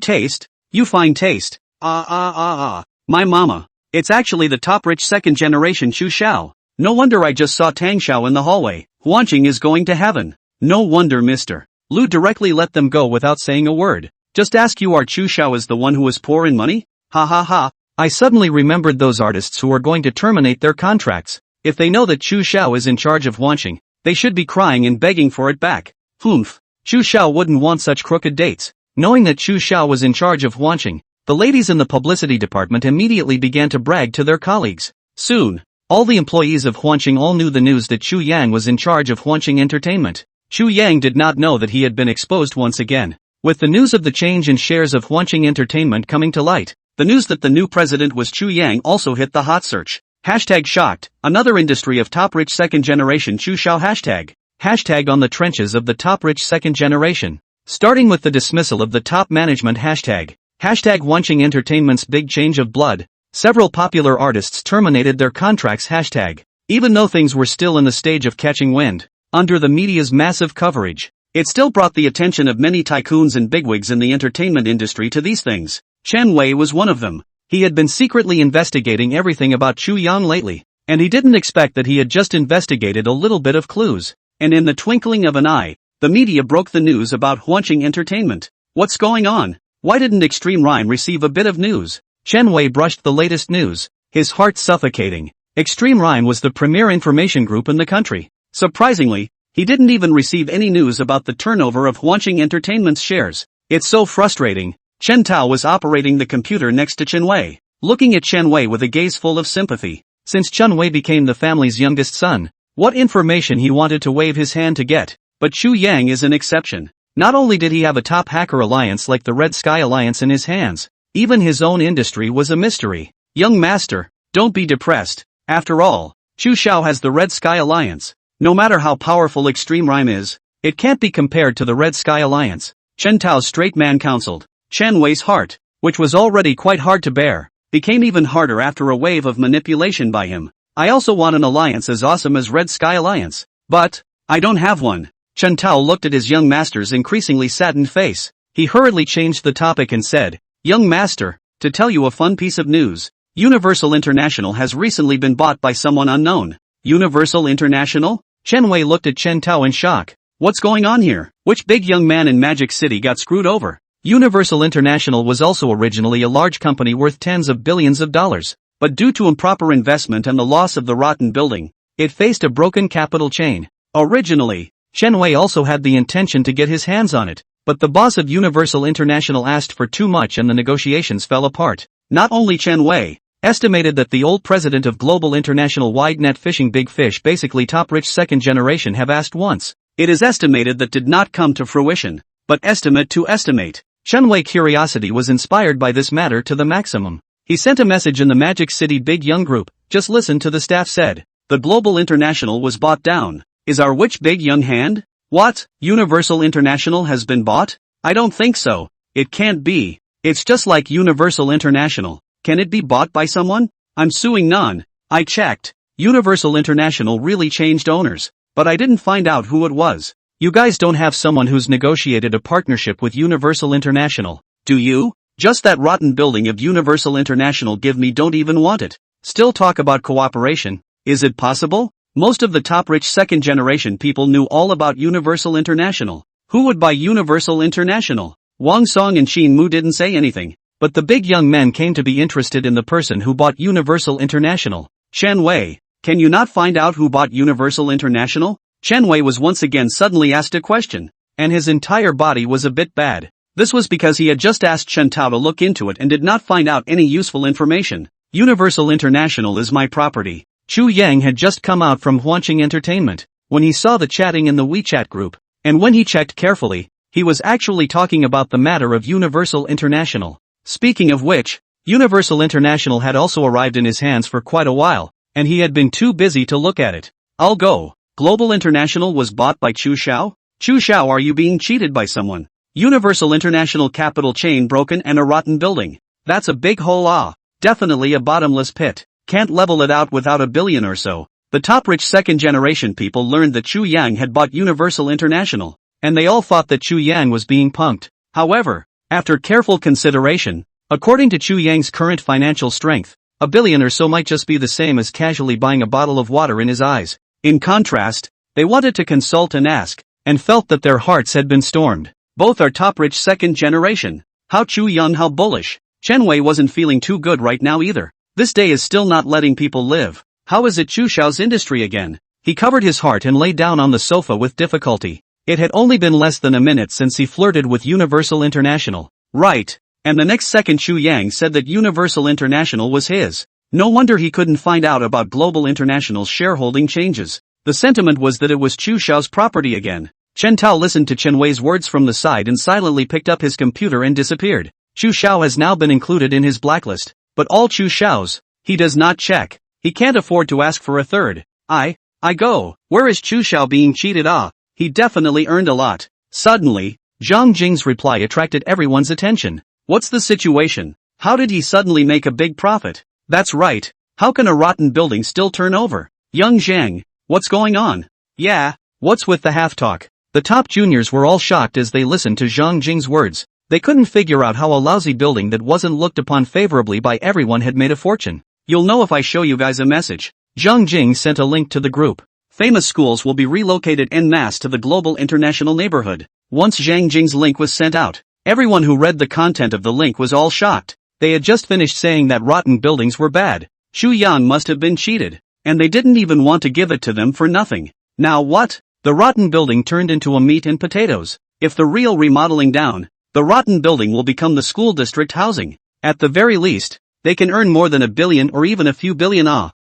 find taste. My mama. It's actually the top rich second generation Chu Shao. No wonder I just saw Tang Shao in the hallway. Hwanching is going to heaven. No wonder Mr. Liu directly let them go without saying a word. Just ask you, our Chu Shao is the one who is poor in money? Ha ha ha. I suddenly remembered those artists who are going to terminate their contracts. If they know that Chu Shao is in charge of Hwanching, they should be crying and begging for it back. Humph. Chu Shao wouldn't want such crooked dates. Knowing that Chu Shao was in charge of Hwanching, the ladies in the publicity department immediately began to brag to their colleagues. Soon, all the employees of Hwanching all knew the news that Chu Yang was in charge of Hwanching Entertainment. Chu Yang did not know that he had been exposed once again. With the news of the change in shares of Hwanching Entertainment coming to light, the news that the new president was Chu Yang also hit the hot search. Hashtag shocked, another industry of top rich second generation Chu Shao hashtag. Hashtag on the trenches of the top rich second generation. Starting with the dismissal of the top management hashtag. Hashtag Hwanching Entertainment's big change of blood. Several popular artists terminated their contracts hashtag. Even though things were still in the stage of catching wind, under the media's massive coverage, it still brought the attention of many tycoons and bigwigs in the entertainment industry to these things. Chen Wei was one of them. He had been secretly investigating everything about Chu Yang lately, and he didn't expect that he had just investigated a little bit of clues. And in the twinkling of an eye, the media broke the news about Hwanching Entertainment. What's going on? Why didn't Extreme Rhyme receive a bit of news? Chen Wei brushed the latest news, his heart suffocating. Extreme Rhyme was the premier information group in the country. Surprisingly, he didn't even receive any news about the turnover of Hwanching Entertainment's shares. It's so frustrating. Chen Tao was operating the computer next to Chen Wei, looking at Chen Wei with a gaze full of sympathy. Since Chen Wei became the family's youngest son, what information he wanted to wave his hand to get. But Chu Yang is an exception. Not only did he have a top hacker alliance like the Red Sky Alliance in his hands, even his own industry was a mystery. Young master, don't be depressed. After all, Chu Shao has the Red Sky Alliance. No matter how powerful Extreme Rhyme is, it can't be compared to the Red Sky Alliance. Chen Tao's straight man counseled. Chen Wei's heart, which was already quite hard to bear, became even harder after a wave of manipulation by him. I also want an alliance as awesome as Red Sky Alliance. But, I don't have one. Chen Tao looked at his young master's increasingly saddened face. He hurriedly changed the topic and said, Young master, to tell you a fun piece of news. Universal International has recently been bought by someone unknown. Universal International? Chen Wei looked at Chen Tao in shock. What's going on here? Which big young man in Magic City got screwed over? Universal International was also originally a large company worth tens of billions of dollars, but due to improper investment and the loss of the rotten building, it faced a broken capital chain. Originally, Chen Wei also had the intention to get his hands on it, but the boss of Universal International asked for too much and the negotiations fell apart. Not only Chen Wei estimated that the old president of Global International Wide Net Fishing Big Fish, basically top rich second generation, have asked once. It is estimated that did not come to fruition, but estimate to estimate. Chen Wei curiosity was inspired by this matter to the maximum. He sent a message in the Magic City Big Young group. Just listen to the staff said. The Global International was bought down. Is our which big young hand? What? Universal International has been bought? I don't think so. It can't be. It's just like Universal International. Can it be bought by someone? I'm suing none. I checked. Universal International really changed owners, but I didn't find out who it was. You guys don't have someone who's negotiated a partnership with Universal International, do you? Just that rotten building of Universal International give me don't even want it. Still talk about cooperation. Is it possible? Most of the top rich second generation people knew all about Universal International. Who would buy Universal International? Wang Song and Shin Mu didn't say anything, but the big young men came to be interested in the person who bought Universal International. Chen Wei, can you not find out who bought Universal International? Chen Wei was once again suddenly asked a question, and his entire body was a bit bad. This was because he had just asked Chen Tao to look into it and did not find out any useful information. Universal International is my property. Chu Yang had just come out from Huanqing Entertainment, when he saw the chatting in the WeChat group, and when he checked carefully, he was actually talking about the matter of Universal International. Speaking of which, Universal International had also arrived in his hands for quite a while, and he had been too busy to look at it. I'll go. Global International was bought by Chu Xiao? Chu Xiao, are you being cheated by someone? Universal International capital chain broken and a rotten building. That's a big hole. Definitely a bottomless pit. Can't level it out without $1 billion or so. The top rich second generation people learned that Chu Yang had bought Universal International, and they all thought that Chu Yang was being punked. However, after careful consideration, according to Chu Yang's current financial strength, $1 billion or so might just be the same as casually buying a bottle of water in his eyes. In contrast, they wanted to consult and ask, and felt that their hearts had been stormed. Both are top rich second generation. How Chu Yang, how bullish. Chen Wei wasn't feeling too good right now either. This day is still not letting people live. How is it Chu Xiao's industry again? He covered his heart and lay down on the sofa with difficulty. It had only been less than a minute since he flirted with Universal International. Right. And the next second Chu Yang said that Universal International was his. No wonder he couldn't find out about Global International's shareholding changes. The sentiment was that it was Chu Xiao's property again. Chen Tao listened to Chen Wei's words from the side and silently picked up his computer and disappeared. Chu Xiao has now been included in his blacklist, but all Chu Xiao's, he does not check. He can't afford to ask for a third. I go. Where is Chu Xiao being cheated? He definitely earned a lot. Suddenly, Zhang Jing's reply attracted everyone's attention. What's the situation? How did he suddenly make a big profit? That's right. How can a rotten building still turn over? Young Zhang, what's going on? Yeah, what's with the half-talk? The top juniors were all shocked as they listened to Zhang Jing's words. They couldn't figure out how a lousy building that wasn't looked upon favorably by everyone had made a fortune. You'll know if I show you guys a message. Zhang Jing sent a link to the group. Famous schools will be relocated en masse to the Global International neighborhood. Once Zhang Jing's link was sent out, everyone who read the content of the link was all shocked. They had just finished saying that rotten buildings were bad. Xu Yan must have been cheated, and they didn't even want to give it to them for nothing. Now what? The rotten building turned into a meat and potatoes. If the real remodeling down, the rotten building will become the school district housing. At the very least, they can earn more than $1 billion or even a few billion.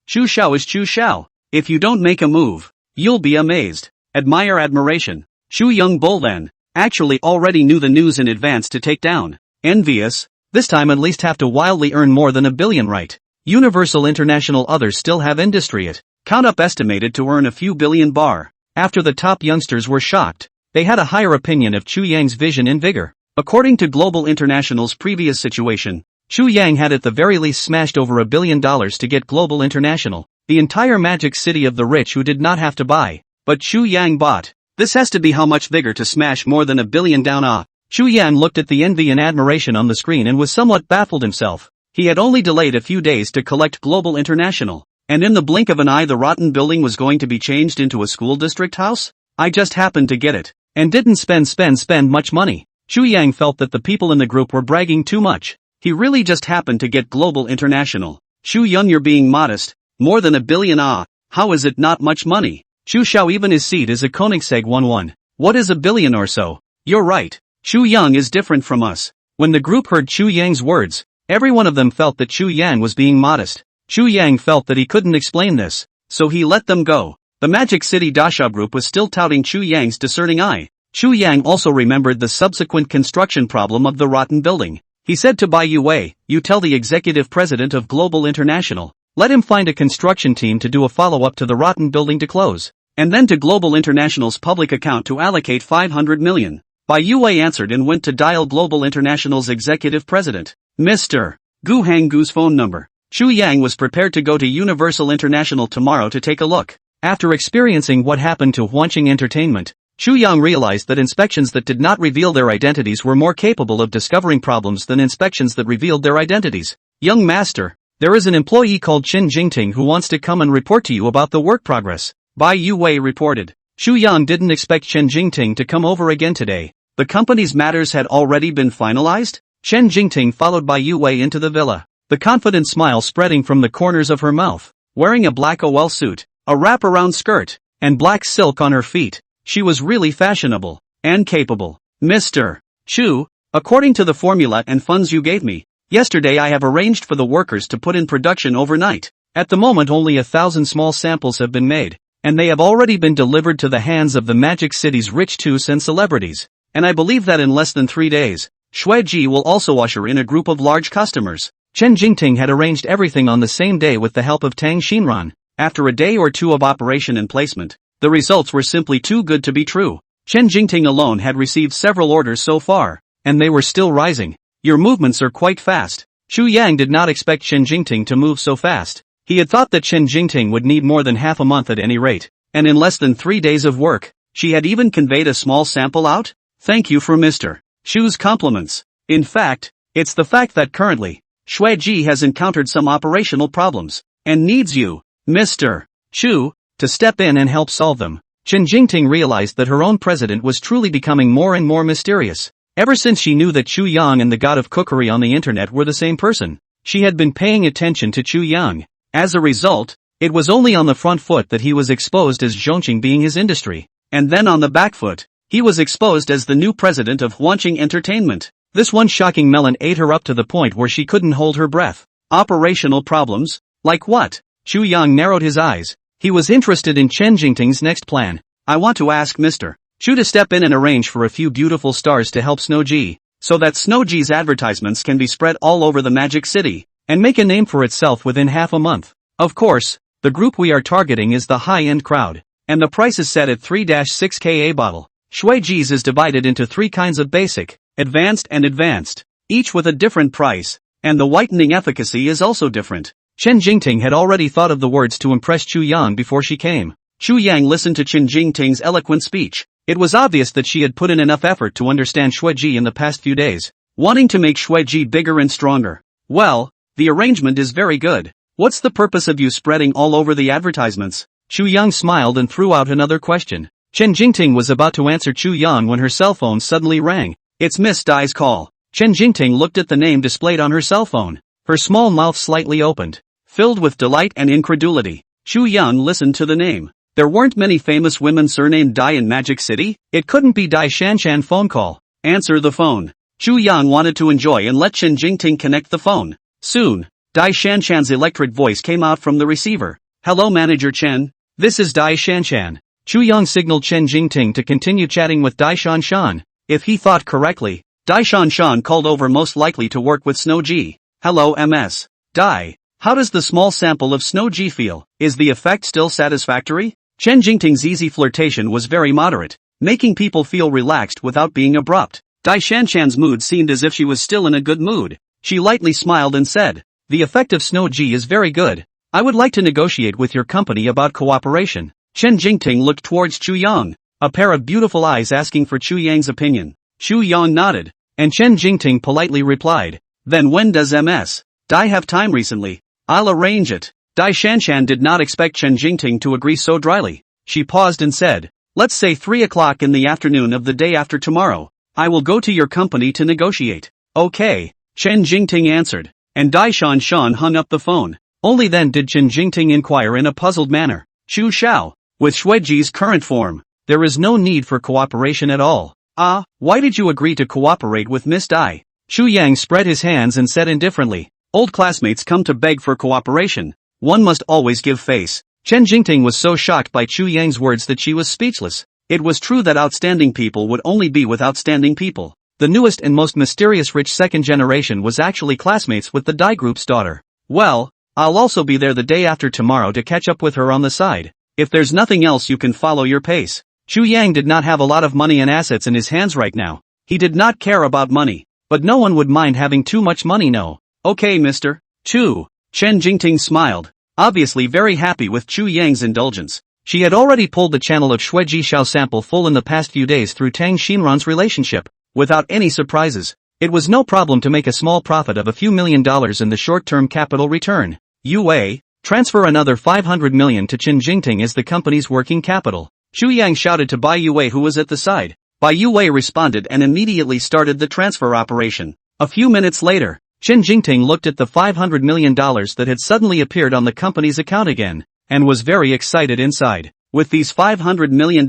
Chu Xiao is Chu Xiao. If you don't make a move, you'll be amazed. Admire admiration. Xu Young Bull then, actually already knew the news in advance to take down. Envious, this time at least have to wildly earn more than $1 billion, right? Universal International others still have industry it. Count up estimated to earn a few billion bar. After the top youngsters were shocked, they had a higher opinion of Chu Yang's vision and vigor. According to Global International's previous situation, Chu Yang had at the very least smashed over $1 billion to get Global International, the entire magic city of the rich who did not have to buy. But Chu Yang bought. This has to be how much vigor to smash more than $1 billion down. Chu Yang looked at the envy and admiration on the screen and was somewhat baffled himself. He had only delayed a few days to collect Global International, and in the blink of an eye the rotten building was going to be changed into a school district house? I just happened to get it, and didn't spend much money. Chu Yang felt that the people in the group were bragging too much. He really just happened to get Global International. Xu Yun, you're being modest. More than $1 billion. How is it not much money? Chu Xiao, even his seat is a Koenigsegg 1-1. What is $1 billion or so? You're right. Chu Yang is different from us. When the group heard Chu Yang's words, every one of them felt that Chu Yang was being modest. Chu Yang felt that he couldn't explain this, so he let them go. The Magic City Dasha group was still touting Chu Yang's discerning eye. Chu Yang also remembered the subsequent construction problem of the rotten building. He said to Bai Yue, you tell the executive president of Global International, let him find a construction team to do a follow-up to the rotten building to close, and then to Global International's public account to allocate 500 million. Bai Yue answered and went to dial Global International's executive president, Mr. Gu Hanggu's phone number. Chu Yang was prepared to go to Universal International tomorrow to take a look. After experiencing what happened to Hwanching Entertainment, Chu Yang realized that inspections that did not reveal their identities were more capable of discovering problems than inspections that revealed their identities. Young master, there is an employee called Chen Jingting who wants to come and report to you about the work progress, Bai Yue reported. Chu Yang didn't expect Chen Jingting to come over again today. The company's matters had already been finalized? Chen Jingting followed Bai Yue into the villa, the confident smile spreading from the corners of her mouth. Wearing a black OL suit, a wrap-around skirt, and black silk on her feet, she was really fashionable and capable. Mr. Chu, according to the formula and funds you gave me, yesterday I have arranged for the workers to put in production overnight. At the moment only 1,000 small samples have been made, and they have already been delivered to the hands of the Magic City's rich tous and celebrities. And I believe that in less than 3 days, Shueji will also usher in a group of large customers. Chen Jingting had arranged everything on the same day with the help of Tang Xinran. After a day or two of operation and placement, the results were simply too good to be true. Chen Jingting alone had received several orders so far, and they were still rising. Your movements are quite fast. Chu Yang did not expect Chen Jingting to move so fast. He had thought that Chen Jingting would need more than half a month at any rate, and in less than 3 days of work, she had even conveyed a small sample out? Thank you for Mr. Chu's compliments. In fact, it's the fact that currently, Shueji has encountered some operational problems, and needs you, Mr. Chu, to step in and help solve them. Chen Jingting realized that her own president was truly becoming more and more mysterious. Ever since she knew that Chu Yang and the god of cookery on the internet were the same person, she had been paying attention to Chu Yang. As a result, it was only on the front foot that he was exposed as Zhongqing being his industry, and then on the back foot, he was exposed as the new president of Hwanching Entertainment. This one shocking melon ate her up to the point where she couldn't hold her breath. Operational problems? Like what? Chu Yang narrowed his eyes. He was interested in Chen Jingting's next plan. I want to ask Mr. Chu to step in and arrange for a few beautiful stars to help Snowji, so that Snowji's advertisements can be spread all over the Magic City, and make a name for itself within half a month. Of course, the group we are targeting is the high-end crowd, and the price is set at 3-6K a bottle. Shuiji's is divided into 3 kinds of basic, advanced and advanced, each with a different price, and the whitening efficacy is also different. Chen Jingting had already thought of the words to impress Chu Yang before she came. Chu Yang listened to Chen Jingting's eloquent speech. It was obvious that she had put in enough effort to understand Shueji in the past few days, wanting to make Shueji bigger and stronger. Well, the arrangement is very good. What's the purpose of you spreading all over the advertisements? Chu Yang smiled and threw out another question. Chen Jingting was about to answer Chu Yang when her cell phone suddenly rang. It's Miss Dai's call. Chen Jingting looked at the name displayed on her cell phone. Her small mouth slightly opened, filled with delight and incredulity. Chu Yang listened to the name. There weren't many famous women surnamed Dai in Magic City. It couldn't be Dai Shanshan phone call. Answer the phone. Chu Yang wanted to enjoy and let Chen Jingting connect the phone. Soon, Dai Shanshan's electric voice came out from the receiver. Hello Manager Chen. This is Dai Shanshan. Chu Yang signaled Chen Jingting to continue chatting with Dai Shanshan. If he thought correctly, Dai Shanshan called over most likely to work with Snowji. Hello MS. Dai. How does the small sample of Snowji feel? Is the effect still satisfactory? Chen Jingting's easy flirtation was very moderate, making people feel relaxed without being abrupt. Dai Shanshan's mood seemed as if she was still in a good mood. She lightly smiled and said, the effect of Snowji is very good. I would like to negotiate with your company about cooperation. Chen Jingting looked towards Chu Yang, a pair of beautiful eyes asking for Chu Yang's opinion. Chu Yang nodded, and Chen Jingting politely replied, then when does MS. Dai have time recently? I'll arrange it. Dai Shanshan did not expect Chen Jingting to agree so dryly. She paused and said, let's say 3 o'clock in the afternoon of the day after tomorrow. I will go to your company to negotiate. Okay, Chen Jingting answered, and Dai Shanshan hung up the phone. Only then did Chen Jingting inquire in a puzzled manner. Chu Xiao, with Shuiji's current form, there is no need for cooperation at all. Ah, why did you agree to cooperate with Miss Dai? Chu Yang spread his hands and said indifferently, old classmates come to beg for cooperation. One must always give face. Chen Jingting was so shocked by Chu Yang's words that she was speechless. It was true that outstanding people would only be with outstanding people. The newest and most mysterious rich second generation was actually classmates with the Dai Group's daughter. Well, I'll also be there the day after tomorrow to catch up with her on the side. If there's nothing else you can follow your pace. Chu Yang did not have a lot of money and assets in his hands right now. He did not care about money. But no one would mind having too much money, no. Okay, Mr. Chu. Chen Jingting smiled, obviously very happy with Chu Yang's indulgence. She had already pulled the channel of Shui Jishao sample full in the past few days through Tang Xinran's relationship, without any surprises. It was no problem to make a small profit of a few $1,000,000 in the short-term capital return. Yu Wei, transfer another 500 million to Chen Jingting as the company's working capital. Chu Yang shouted to Bai Yu Wei, who was at the side. Bai Yu Wei responded and immediately started the transfer operation. A few minutes later, Chen Jingting looked at the $500 million that had suddenly appeared on the company's account again, and was very excited inside. With these $500 million,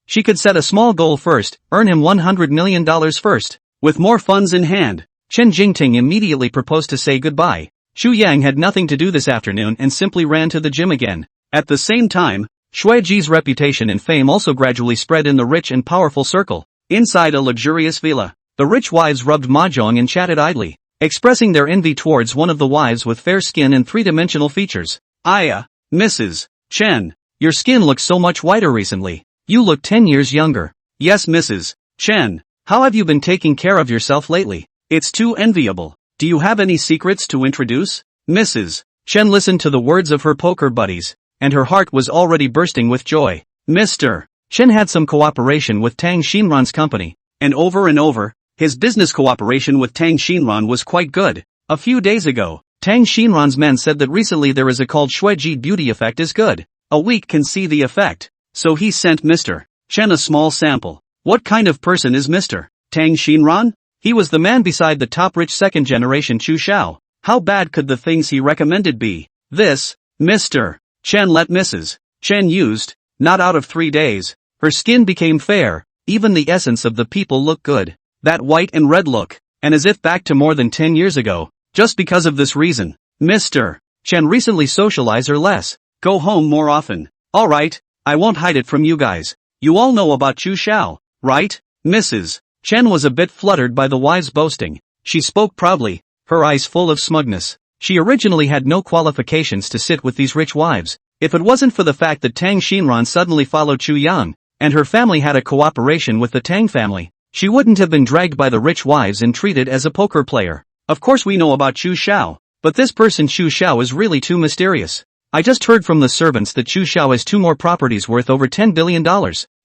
she could set a small goal first, earn him $100 million first. With more funds in hand, Chen Jingting immediately proposed to say goodbye. Xu Yang had nothing to do this afternoon and simply ran to the gym again. At the same time, Shui Ji's reputation and fame also gradually spread in the rich and powerful circle. Inside a luxurious villa, the rich wives rubbed mahjong and chatted idly, expressing their envy towards one of the wives with fair skin and three-dimensional features. Mrs. Chen, your skin looks so much whiter recently. You look 10 years younger. Yes, Mrs. Chen. How have you been taking care of yourself lately? It's too enviable. Do you have any secrets to introduce? Mrs. Chen listened to the words of her poker buddies, and her heart was already bursting with joy. Mr. Chen had some cooperation with Tang Xinran's company, and over, his business cooperation with Tang Xinran was quite good. A few days ago, Tang Xinran's men said that recently there is a called Shuiji beauty effect is good. A week can see the effect. So he sent Mr. Chen a small sample. What kind of person is Mr. Tang Xinran? He was the man beside the top rich second generation Chu Shao. How bad could the things he recommended be? This, Mr. Chen let Mrs. Chen used, not out of 3 days, her skin became fair, even the essence of the people looked good. That white and red look, and as if back to more than 10 years ago. Just because of this reason, Mr. Chen recently socialize her less, go home more often. Alright, I won't hide it from you guys. You all know about Chu Shao, right? Mrs. Chen was a bit fluttered by the wives' boasting. She spoke proudly, her eyes full of smugness. She originally had no qualifications to sit with these rich wives. If it wasn't for the fact that Tang Xinran suddenly followed Chu Yang, and her family had a cooperation with the Tang family, she wouldn't have been dragged by the rich wives and treated as a poker player. Of course we know about Chu Shao, but this person Chu Shao is really too mysterious. I just heard from the servants that Chu Shao has 2 more properties worth over $10 billion.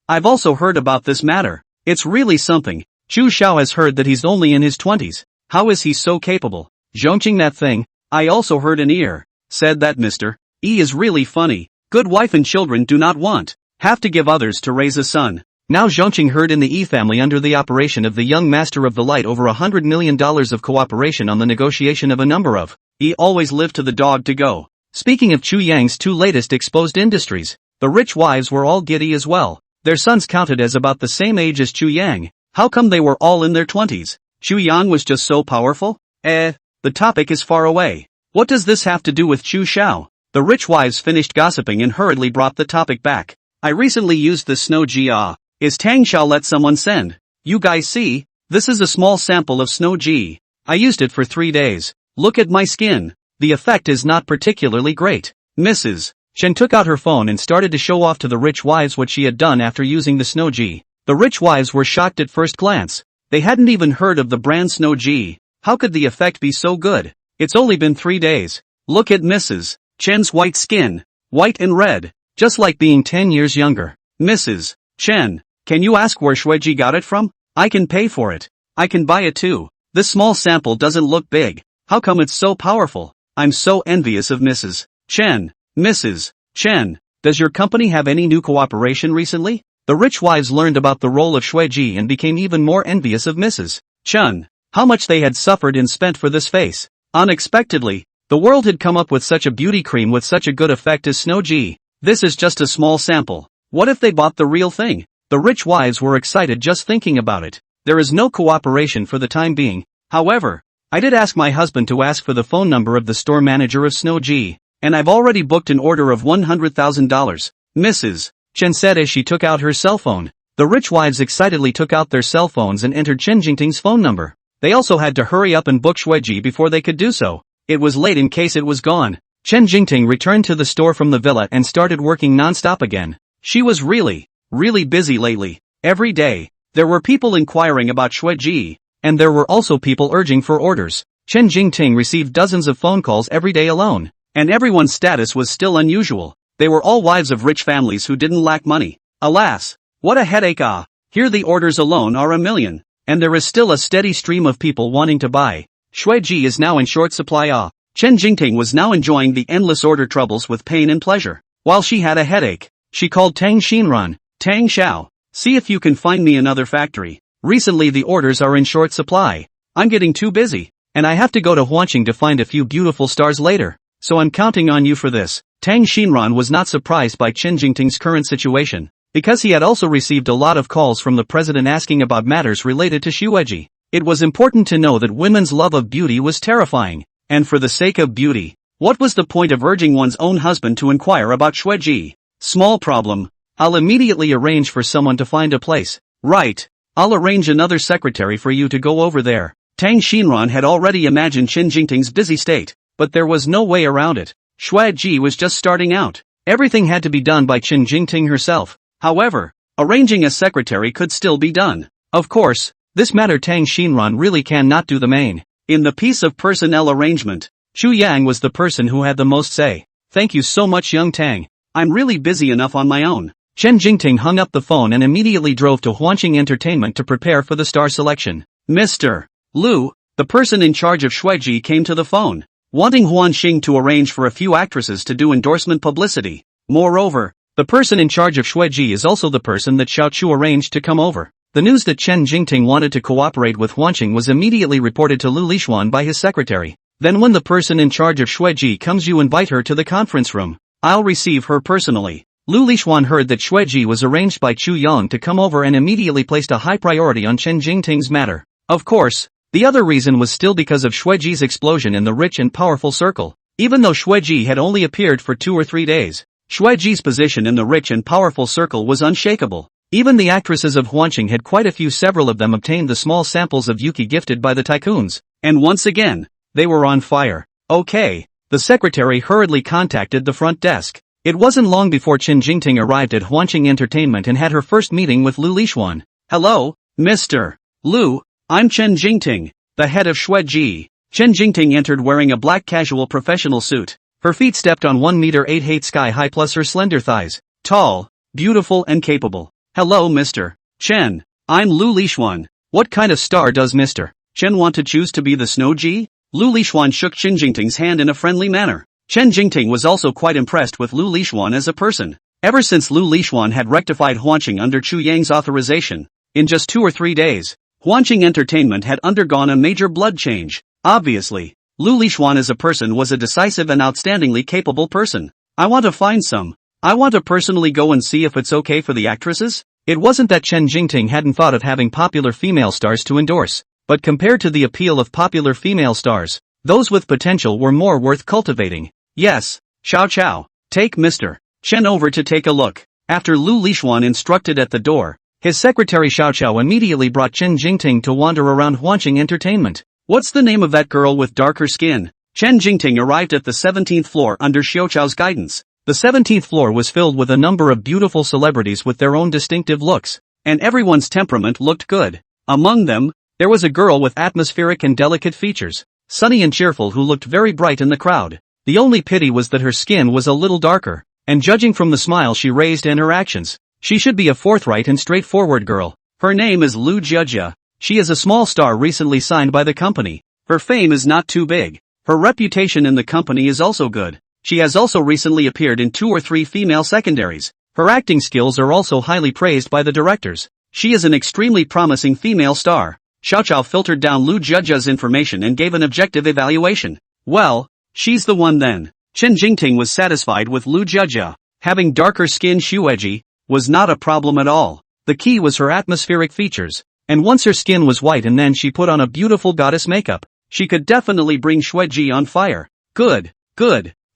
I've also heard about this matter. It's really something. Chu Shao has heard that he's only in his 20s. How is he so capable? Zhongqing that thing. I also heard an ear. Said that Mr. E is really funny. Good wife and children do not want. Have to give others to raise a son. Now Zhongqing heard in the E family under the operation of the young master of the light over $100 million of cooperation on the negotiation of a number of. E always lived to the dog to go. Speaking of Chu Yang's 2 latest exposed industries, the rich wives were all giddy as well. Their sons counted as about the same age as Chu Yang. How come they were all in their 20s? Chu Yang was just so powerful? The topic is far away. What does this have to do with Chu Shao? The rich wives finished gossiping and hurriedly brought the topic back. I recently used the Snow Jia. Is Tang Shao let someone send? You guys see? This is a small sample of Snow Ji. I used it for 3 days. Look at my skin. The effect is not particularly great. Mrs. Chen took out her phone and started to show off to the rich wives what she had done after using the Snow Ji. The rich wives were shocked at first glance. They hadn't even heard of the brand Snow Ji. How could the effect be so good? It's only been 3 days. Look at Mrs. Chen's white skin. White and red. Just like being 10 years younger. Mrs. Chen, can you ask where Shuiji got it from? I can pay for it. I can buy it too. This small sample doesn't look big. How come it's so powerful? I'm so envious of Mrs. Chen. Mrs. Chen, does your company have any new cooperation recently? The rich wives learned about the role of Shuiji and became even more envious of Mrs. Chen. How much they had suffered and spent for this face. Unexpectedly, the world had come up with such a beauty cream with such a good effect as Snow Ji. This is just a small sample. What if they bought the real thing? The rich wives were excited just thinking about it. There is no cooperation for the time being. However, I did ask my husband to ask for the phone number of the store manager of Snow Ji, and I've already booked an order of $100,000. Mrs. Chen said as she took out her cell phone. The rich wives excitedly took out their cell phones and entered Chen Jingting's phone number. They also had to hurry up and book Shuiji before they could do so. It was late in case it was gone. Chen Jingting returned to the store from the villa and started working non-stop again. She was really really busy lately. Every day, there were people inquiring about Shueji, and there were also people urging for orders. Chen Jingting received dozens of phone calls every day alone, and everyone's status was still unusual. They were all wives of rich families who didn't lack money. Alas, what a headache! Here the orders alone are 1,000,000, and there is still a steady stream of people wanting to buy. Shueji is now in short supply. Chen Jingting was now enjoying the endless order troubles with pain and pleasure. While she had a headache, she called Tang Xinran. Tang Xiao, see if you can find me another factory. Recently the orders are in short supply. I'm getting too busy, and I have to go to Huanqing to find a few beautiful stars later, so I'm counting on you for this. Tang Xinran was not surprised by Chen Jingting's current situation, because he had also received a lot of calls from the president asking about matters related to Shueji. It was important to know that women's love of beauty was terrifying, and for the sake of beauty, what was the point of urging one's own husband to inquire about Shueji? Small problem. I'll immediately arrange for someone to find a place. Right. I'll arrange another secretary for you to go over there. Tang Xinran had already imagined Chen Jingting's busy state, but there was no way around it. Shueji was just starting out. Everything had to be done by Chen Jingting herself. However, arranging a secretary could still be done. Of course, this matter Tang Xinran really cannot do the main. In the piece of personnel arrangement, Chu Yang was the person who had the most say. Thank you so much, young Tang. I'm really busy enough on my own. Chen Jingting hung up the phone and immediately drove to Huanqing Entertainment to prepare for the star selection. Mr. Lu, the person in charge of Shueji, came to the phone, wanting Huanqing to arrange for a few actresses to do endorsement publicity. Moreover, the person in charge of Shueji is also the person that Xiao Chu arranged to come over. The news that Chen Jingting wanted to cooperate with Huanqing was immediately reported to Lu Lixuan by his secretary. Then when the person in charge of Shueji comes, you invite her to the conference room. I'll receive her personally. Lu Lixuan heard that Shueji was arranged by Chu Yang to come over and immediately placed a high priority on Chen Jingting's matter. Of course, the other reason was still because of Shueji's explosion in the rich and powerful circle. Even though Shueji had only appeared for 2 or 3 days, Shueji's position in the rich and powerful circle was unshakable. Even the actresses of Huanqing had quite a few. Several of them obtained the small samples of Yuki gifted by the tycoons, and once again, they were on fire. Okay, the secretary hurriedly contacted the front desk. It wasn't long before Chen Jingting arrived at Huanqing Entertainment and had her first meeting with Lu Lixuan. Hello, Mr. Lu, I'm Chen Jingting, the head of Shueji. Chen Jingting entered wearing a black casual professional suit. Her feet stepped on 1.8 m sky high plus her slender thighs. Tall, beautiful and capable. Hello Mr. Chen, I'm Lu Lixuan. What kind of star does Mr. Chen want to choose to be the Snow Ji? Lu Lixuan shook Chen Jingting's hand in a friendly manner. Chen Jingting was also quite impressed with Lu Lixuan as a person. Ever since Lu Lixuan had rectified Huanqing under Chu Yang's authorization, in just 2 or 3 days, Huanqing Entertainment had undergone a major blood change. Obviously, Lu Lixuan as a person was a decisive and outstandingly capable person. I want to personally go and see if it's okay for the actresses. It wasn't that Chen Jingting hadn't thought of having popular female stars to endorse, but compared to the appeal of popular female stars, those with potential were more worth cultivating. Yes, Xiao, take Mr. Chen over to take a look. After Lu Lixuan instructed at the door, his secretary Xiao immediately brought Chen Jingting to wander around Huanqing Entertainment. What's the name of that girl with darker skin? Chen Jingting arrived at the 17th floor under Xiaochao's guidance. The 17th floor was filled with a number of beautiful celebrities with their own distinctive looks, and everyone's temperament looked good. Among them, there was a girl with atmospheric and delicate features, sunny and cheerful, who looked very bright in the crowd. The only pity was that her skin was a little darker, and judging from the smile she raised and her actions, she should be a forthright and straightforward girl. Her name is Lu Jiajia. She is a small star recently signed by the company. Her fame is not too big. Her reputation in the company is also good. She has also recently appeared in 2 or 3 female secondaries. Her acting skills are also highly praised by the directors. She is an extremely promising female star. Xiaochao filtered down Lu Jiajia's information and gave an objective evaluation. Well, she's the one then. Chen Jingting was satisfied with Lu Jiajia. Having darker skin Shueji was not a problem at all. The key was her atmospheric features. And once her skin was white and then she put on a beautiful goddess makeup, she could definitely bring Shueji on fire. Good.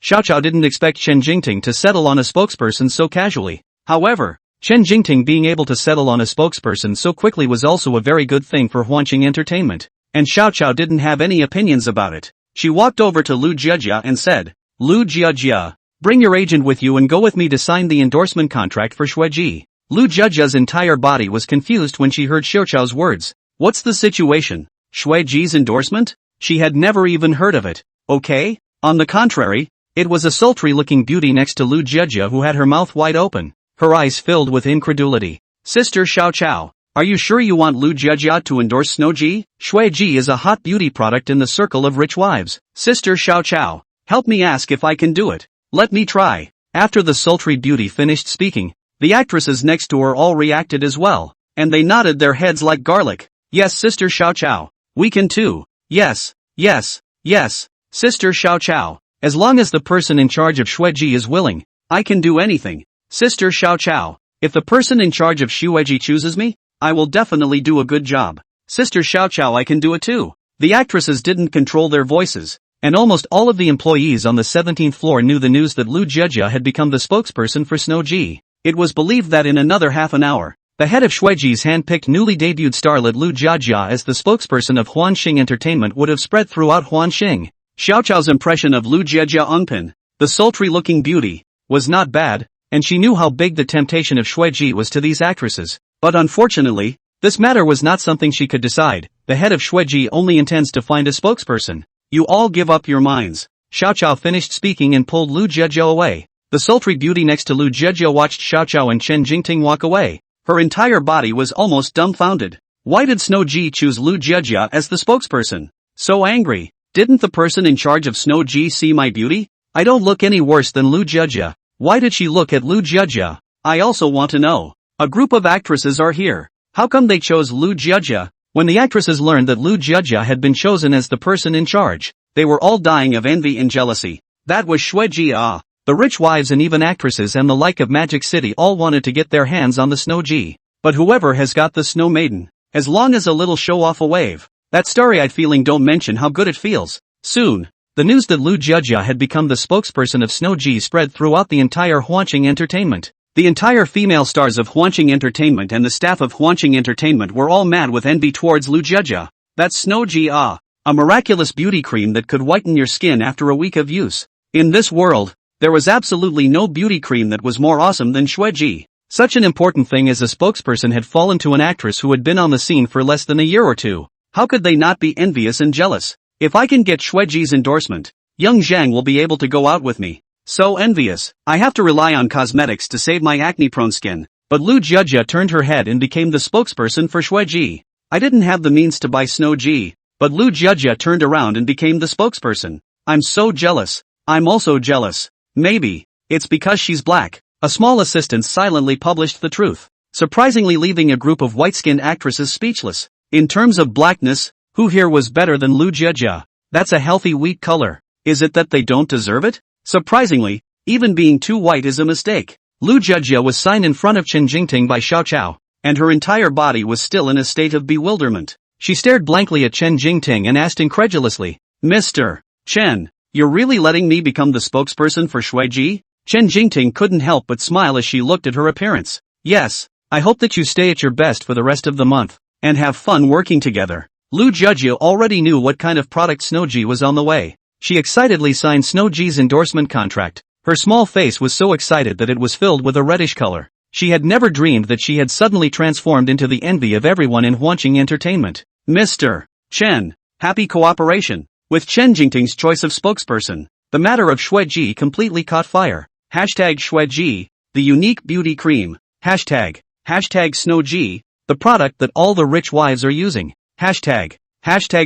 Xiaochao didn't expect Chen Jingting to settle on a spokesperson so casually. However, Chen Jingting being able to settle on a spokesperson so quickly was also a very good thing for Huanqing Entertainment, and Xiaochao didn't have any opinions about it. She walked over to Lu Jiajia and said, Lu Jiajia, bring your agent with you and go with me to sign the endorsement contract for Shueji. Lu Jiajia's entire body was confused when she heard Xiaochao's words. What's the situation? Shuiji's endorsement? She had never even heard of it. Okay? On the contrary, it was a sultry-looking beauty next to Lu Jiajia who had her mouth wide open, her eyes filled with incredulity. Sister Xiaochao, are you sure you want Lu Jiajia to endorse Snoji? Shuiji is a hot beauty product in the circle of rich wives. Sister Xiaochao, help me ask if I can do it. Let me try. After the sultry beauty finished speaking, the actresses next to her all reacted as well, and they nodded their heads like garlic. Yes, Sister Xiaochao, we can too. Yes, yes, yes, Sister Xiaochao. As long as the person in charge of Shuiji is willing, I can do anything. Sister Xiaochao, if the person in charge of Shuiji chooses me, I will definitely do a good job. Sister Xiaochao, I can do it too. The actresses didn't control their voices, and almost all of the employees on the 17th floor knew the news that Lu Jiajia had become the spokesperson for Snoji. It was believed that in another half an hour, the head of Shuiji's hand-picked newly debuted starlet Lu Jiajia as the spokesperson of Huanxing Entertainment would have spread throughout Huanxing. Xiaochao's impression of Lu Jiajia Ongpin, the sultry-looking beauty, was not bad, and she knew how big the temptation of Shuiji was to these actresses. But unfortunately, this matter was not something she could decide. The head of Shuiji only intends to find a spokesperson. You all give up your minds. Xiaochao finished speaking and pulled Lu Jiajia away. The sultry beauty next to Lu Jiajia watched Xiaochao and Chen Jingting walk away. Her entire body was almost dumbfounded. Why did Snoji choose Lu Jiajia as the spokesperson? So angry. Didn't the person in charge of Snoji see my beauty? I don't look any worse than Lu Jiajia. Why did she look at Lu Jiajia? I also want to know. A group of actresses are here. How come they chose Lu Jiajia? When the actresses learned that Lu Jiajia had been chosen as the person in charge, they were all dying of envy and jealousy. That was Shuiji. The rich wives and even actresses and the like of Magic City all wanted to get their hands on the Snoji. But whoever has got the Snow Maiden, as long as a little show off a wave, that starry-eyed feeling, don't mention how good it feels. Soon, the news that Lu Jiajia had become the spokesperson of Snoji spread throughout the entire Huanxing Entertainment. The entire female stars of Huanxing Entertainment and the staff of Huanxing Entertainment were all mad with envy towards Lu Jiajia. That's Snoji, a miraculous beauty cream that could whiten your skin after a week of use. In this world, there was absolutely no beauty cream that was more awesome than Shuiji. Such an important thing as a spokesperson had fallen to an actress who had been on the scene for less than a year or two. How could they not be envious and jealous? If I can get Shuiji's endorsement, young Zhang will be able to go out with me. So envious. I have to rely on cosmetics to save my acne-prone skin. But Lu Jiajia turned her head and became the spokesperson for Shuiji. I didn't have the means to buy Snoji, but Lu Jiajia turned around and became the spokesperson. I'm so jealous. I'm also jealous. Maybe it's because she's black. A small assistant silently published the truth, surprisingly leaving a group of white-skinned actresses speechless. In terms of blackness, who here was better than Lu Jiajia? That's a healthy wheat color. Is it that they don't deserve it? Surprisingly, even being too white is a mistake. Lu Jiajia was signed in front of Chen Jingting by Xiaochao, and her entire body was still in a state of bewilderment. She stared blankly at Chen Jingting and asked incredulously, Mr. Chen, you're really letting me become the spokesperson for Shuiji? Chen Jingting couldn't help but smile as she looked at her appearance. Yes, I hope that you stay at your best for the rest of the month, and have fun working together. Lu Jiajia already knew what kind of product Snoji was on the way. She excitedly signed Snoji's endorsement contract. Her small face was so excited that it was filled with a reddish color. She had never dreamed that she had suddenly transformed into the envy of everyone in Huanxing Entertainment. Mr. Chen, happy cooperation. With Chen Jingting's choice of spokesperson, the matter of Shuiji completely caught fire. Hashtag Shuiji, the unique beauty cream. Hashtag Snoji, the product that all the rich wives are using. Hashtag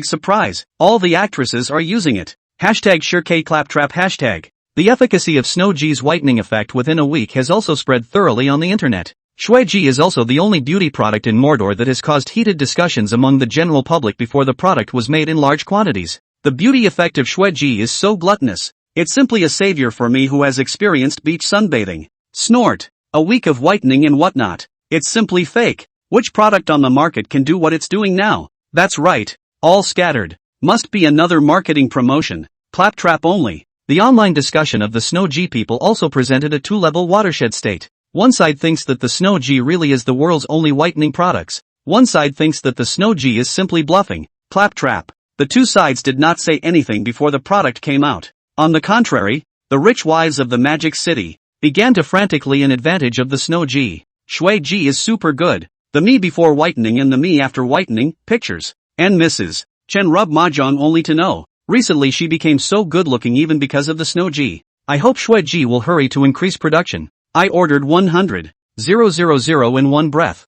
surprise, all the actresses are using it. Hashtag Shirk claptrap. Hashtag. The efficacy of Snoji's whitening effect within a week has also spread thoroughly on the internet. Shuiji is also the only beauty product in Mordor that has caused heated discussions among the general public before the product was made in large quantities. The beauty effect of Shuiji is so gluttonous, it's simply a savior for me who has experienced beach sunbathing. Snort. A week of whitening and whatnot. It's simply fake. Which product on the market can do what it's doing now? That's right. All scattered. Must be another marketing promotion. Claptrap only. The online discussion of the Snoji people also presented a two-level watershed state. One side thinks that the Snoji really is the world's only whitening products. One side thinks that the Snoji is simply bluffing. Claptrap. The two sides did not say anything before the product came out. On the contrary, the rich wives of the Magic City began to frantically in advantage of the Snoji. Shui Ji is super good. The me before whitening and the me after whitening, pictures. And Mrs. Chen rub mahjong only to know. Recently she became so good looking even because of the snow Ji. I hope Shui Ji will hurry to increase production. I ordered 100,000 in one breath.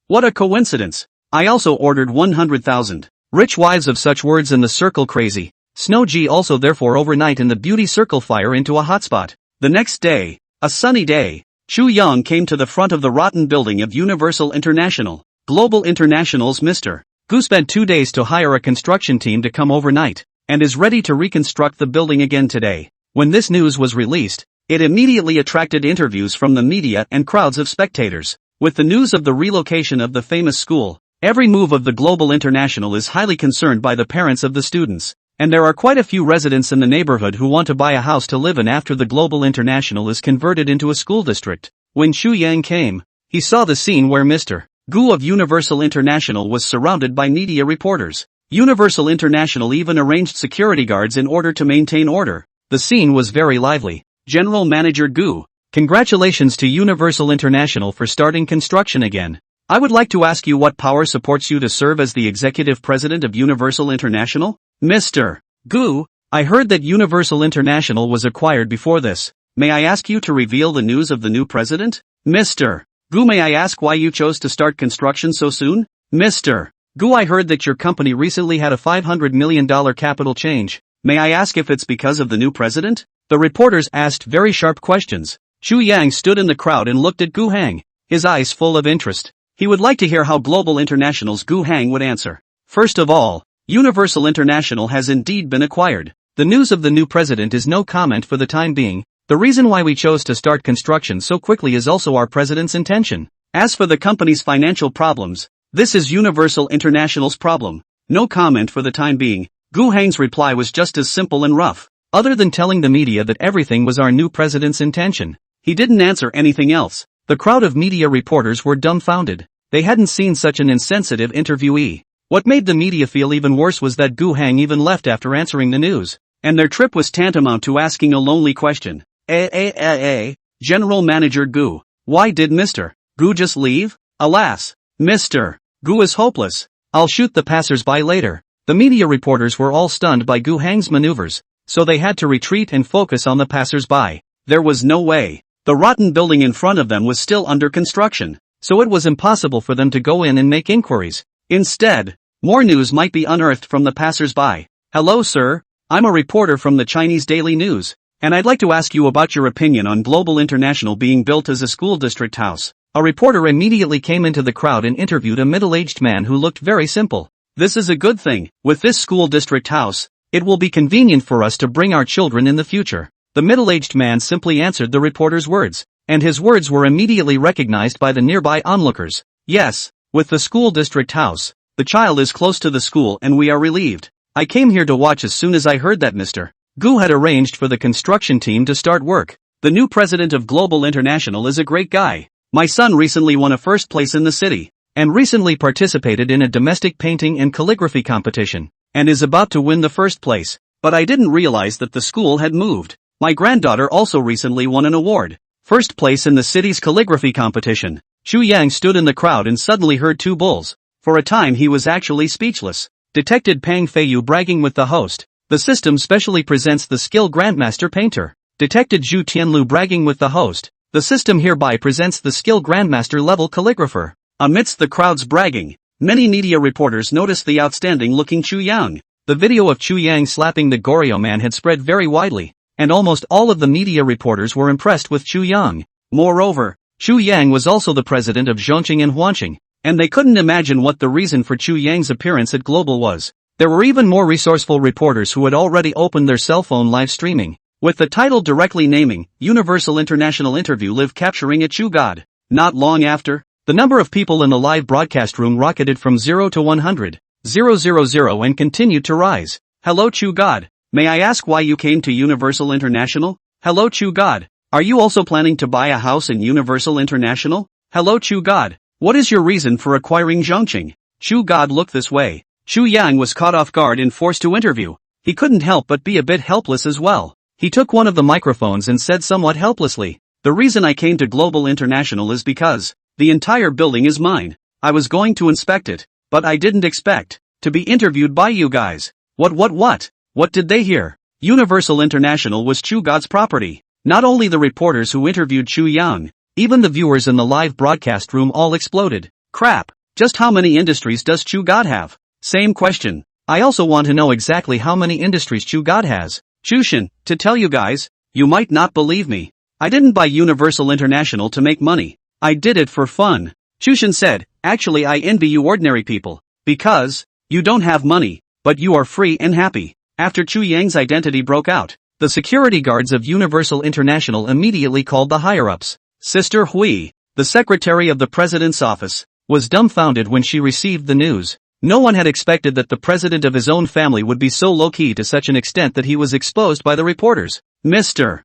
What a coincidence. I also ordered 100,000. Rich wives of such words in the circle crazy. Snow Ji also therefore overnight in the beauty circle fire into a hotspot. The next day, a sunny day, Chu Yang came to the front of the rotten building of Universal International. Global International's Mr. Gu spent 2 days to hire a construction team to come overnight, and is ready to reconstruct the building again today. When this news was released, it immediately attracted interviews from the media and crowds of spectators. With the news of the relocation of the famous school, every move of the Global International is highly concerned by the parents of the students, and there are quite a few residents in the neighborhood who want to buy a house to live in after the Global International is converted into a school district. When Xu Yang came, he saw the scene where Mr. Gu of Universal International was surrounded by media reporters. Universal International even arranged security guards in order to maintain order. The scene was very lively. General Manager Gu, congratulations to Universal International for starting construction again. I would like to ask you what power supports you to serve as the executive president of Universal International? Mr. Gu, I heard that Universal International was acquired before this. May I ask you to reveal the news of the new president? Mr. Gu, may I ask why you chose to start construction so soon? Mr. Gu, I heard that your company recently had a $500 million capital change. May I ask if it's because of the new president? The reporters asked very sharp questions. Chu Yang stood in the crowd and looked at Gu Hang, his eyes full of interest. He would like to hear how Global International's Gu Hang would answer. First of all, Universal International has indeed been acquired. The news of the new president is no comment for the time being. The reason why we chose to start construction so quickly is also our president's intention. As for the company's financial problems, this is Universal International's problem. No comment for the time being. Gu Hang's reply was just as simple and rough. Other than telling the media that everything was our new president's intention, he didn't answer anything else. The crowd of media reporters were dumbfounded. They hadn't seen such an insensitive interviewee. What made the media feel even worse was that Gu Hang even left after answering the news. And their trip was tantamount to asking a lonely question. General Manager Gu, why did Mr. Gu just leave? Alas, Mr. Gu is hopeless. I'll shoot the passers-by later. The media reporters were all stunned by Gu Hang's maneuvers, so they had to retreat and focus on the passers-by. There was no way. The rotten building in front of them was still under construction, so it was impossible for them to go in and make inquiries. Instead, more news might be unearthed from the passers-by. Hello sir, I'm a reporter from the Chinese Daily News, and I'd like to ask you about your opinion on Global International being built as a school district house. A reporter immediately came into the crowd and interviewed a middle-aged man who looked very simple. This is a good thing. With this school district house, it will be convenient for us to bring our children in the future. The middle-aged man simply answered the reporter's words, and his words were immediately recognized by the nearby onlookers. Yes, with the school district house, the child is close to the school and we are relieved. I came here to watch as soon as I heard that Mr. Gu had arranged for the construction team to start work. The new president of Global International is a great guy. My son recently won a first place in the city, and recently participated in a domestic painting and calligraphy competition, and is about to win the first place. But I didn't realize that the school had moved. My granddaughter also recently won an award. First place in the city's calligraphy competition. Xu Yang stood in the crowd and suddenly heard two bulls. For a time he was actually speechless. Detected Pang Feiyu bragging with the host. The system specially presents the skill Grandmaster Painter. Detected Zhu Tianlu bragging with the host. The system hereby presents the skill Grandmaster level calligrapher. Amidst the crowd's bragging, many media reporters noticed the outstanding-looking Chu Yang. The video of Chu Yang slapping the Goryeo man had spread very widely, and almost all of the media reporters were impressed with Chu Yang. Moreover, Chu Yang was also the president of Zhongqing and Huanqing, and they couldn't imagine what the reason for Chu Yang's appearance at Global was. There were even more resourceful reporters who had already opened their cell phone live streaming, with the title directly naming, Universal International Interview Live capturing a Chu God. Not long after, the number of people in the live broadcast room rocketed from 0 to 100,000 and continued to rise. Hello Chu God, may I ask why you came to Universal International? Hello Chu God, are you also planning to buy a house in Universal International? Hello Chu God, what is your reason for acquiring Zhongqing? Chu God looked this way. Chu Yang was caught off guard and forced to interview. He couldn't help but be a bit helpless as well. He took one of the microphones and said somewhat helplessly, The reason I came to Global International is because the entire building is mine. I was going to inspect it, but I didn't expect to be interviewed by you guys. What did they hear? Universal International was Chu God's property. Not only the reporters who interviewed Chu Yang, even the viewers in the live broadcast room all exploded. Crap, just how many industries does Chu God have? Same question. I also want to know exactly how many industries Chu God has. Chushin, to tell you guys, you might not believe me. I didn't buy Universal International to make money. I did it for fun. Chushin said, actually I envy you ordinary people. Because you don't have money, but you are free and happy. After Chu Yang's identity broke out, the security guards of Universal International immediately called the higher-ups. Sister Hui, the secretary of the president's office, was dumbfounded when she received the news. No one had expected that the president of his own family would be so low-key to such an extent that he was exposed by the reporters. Mr.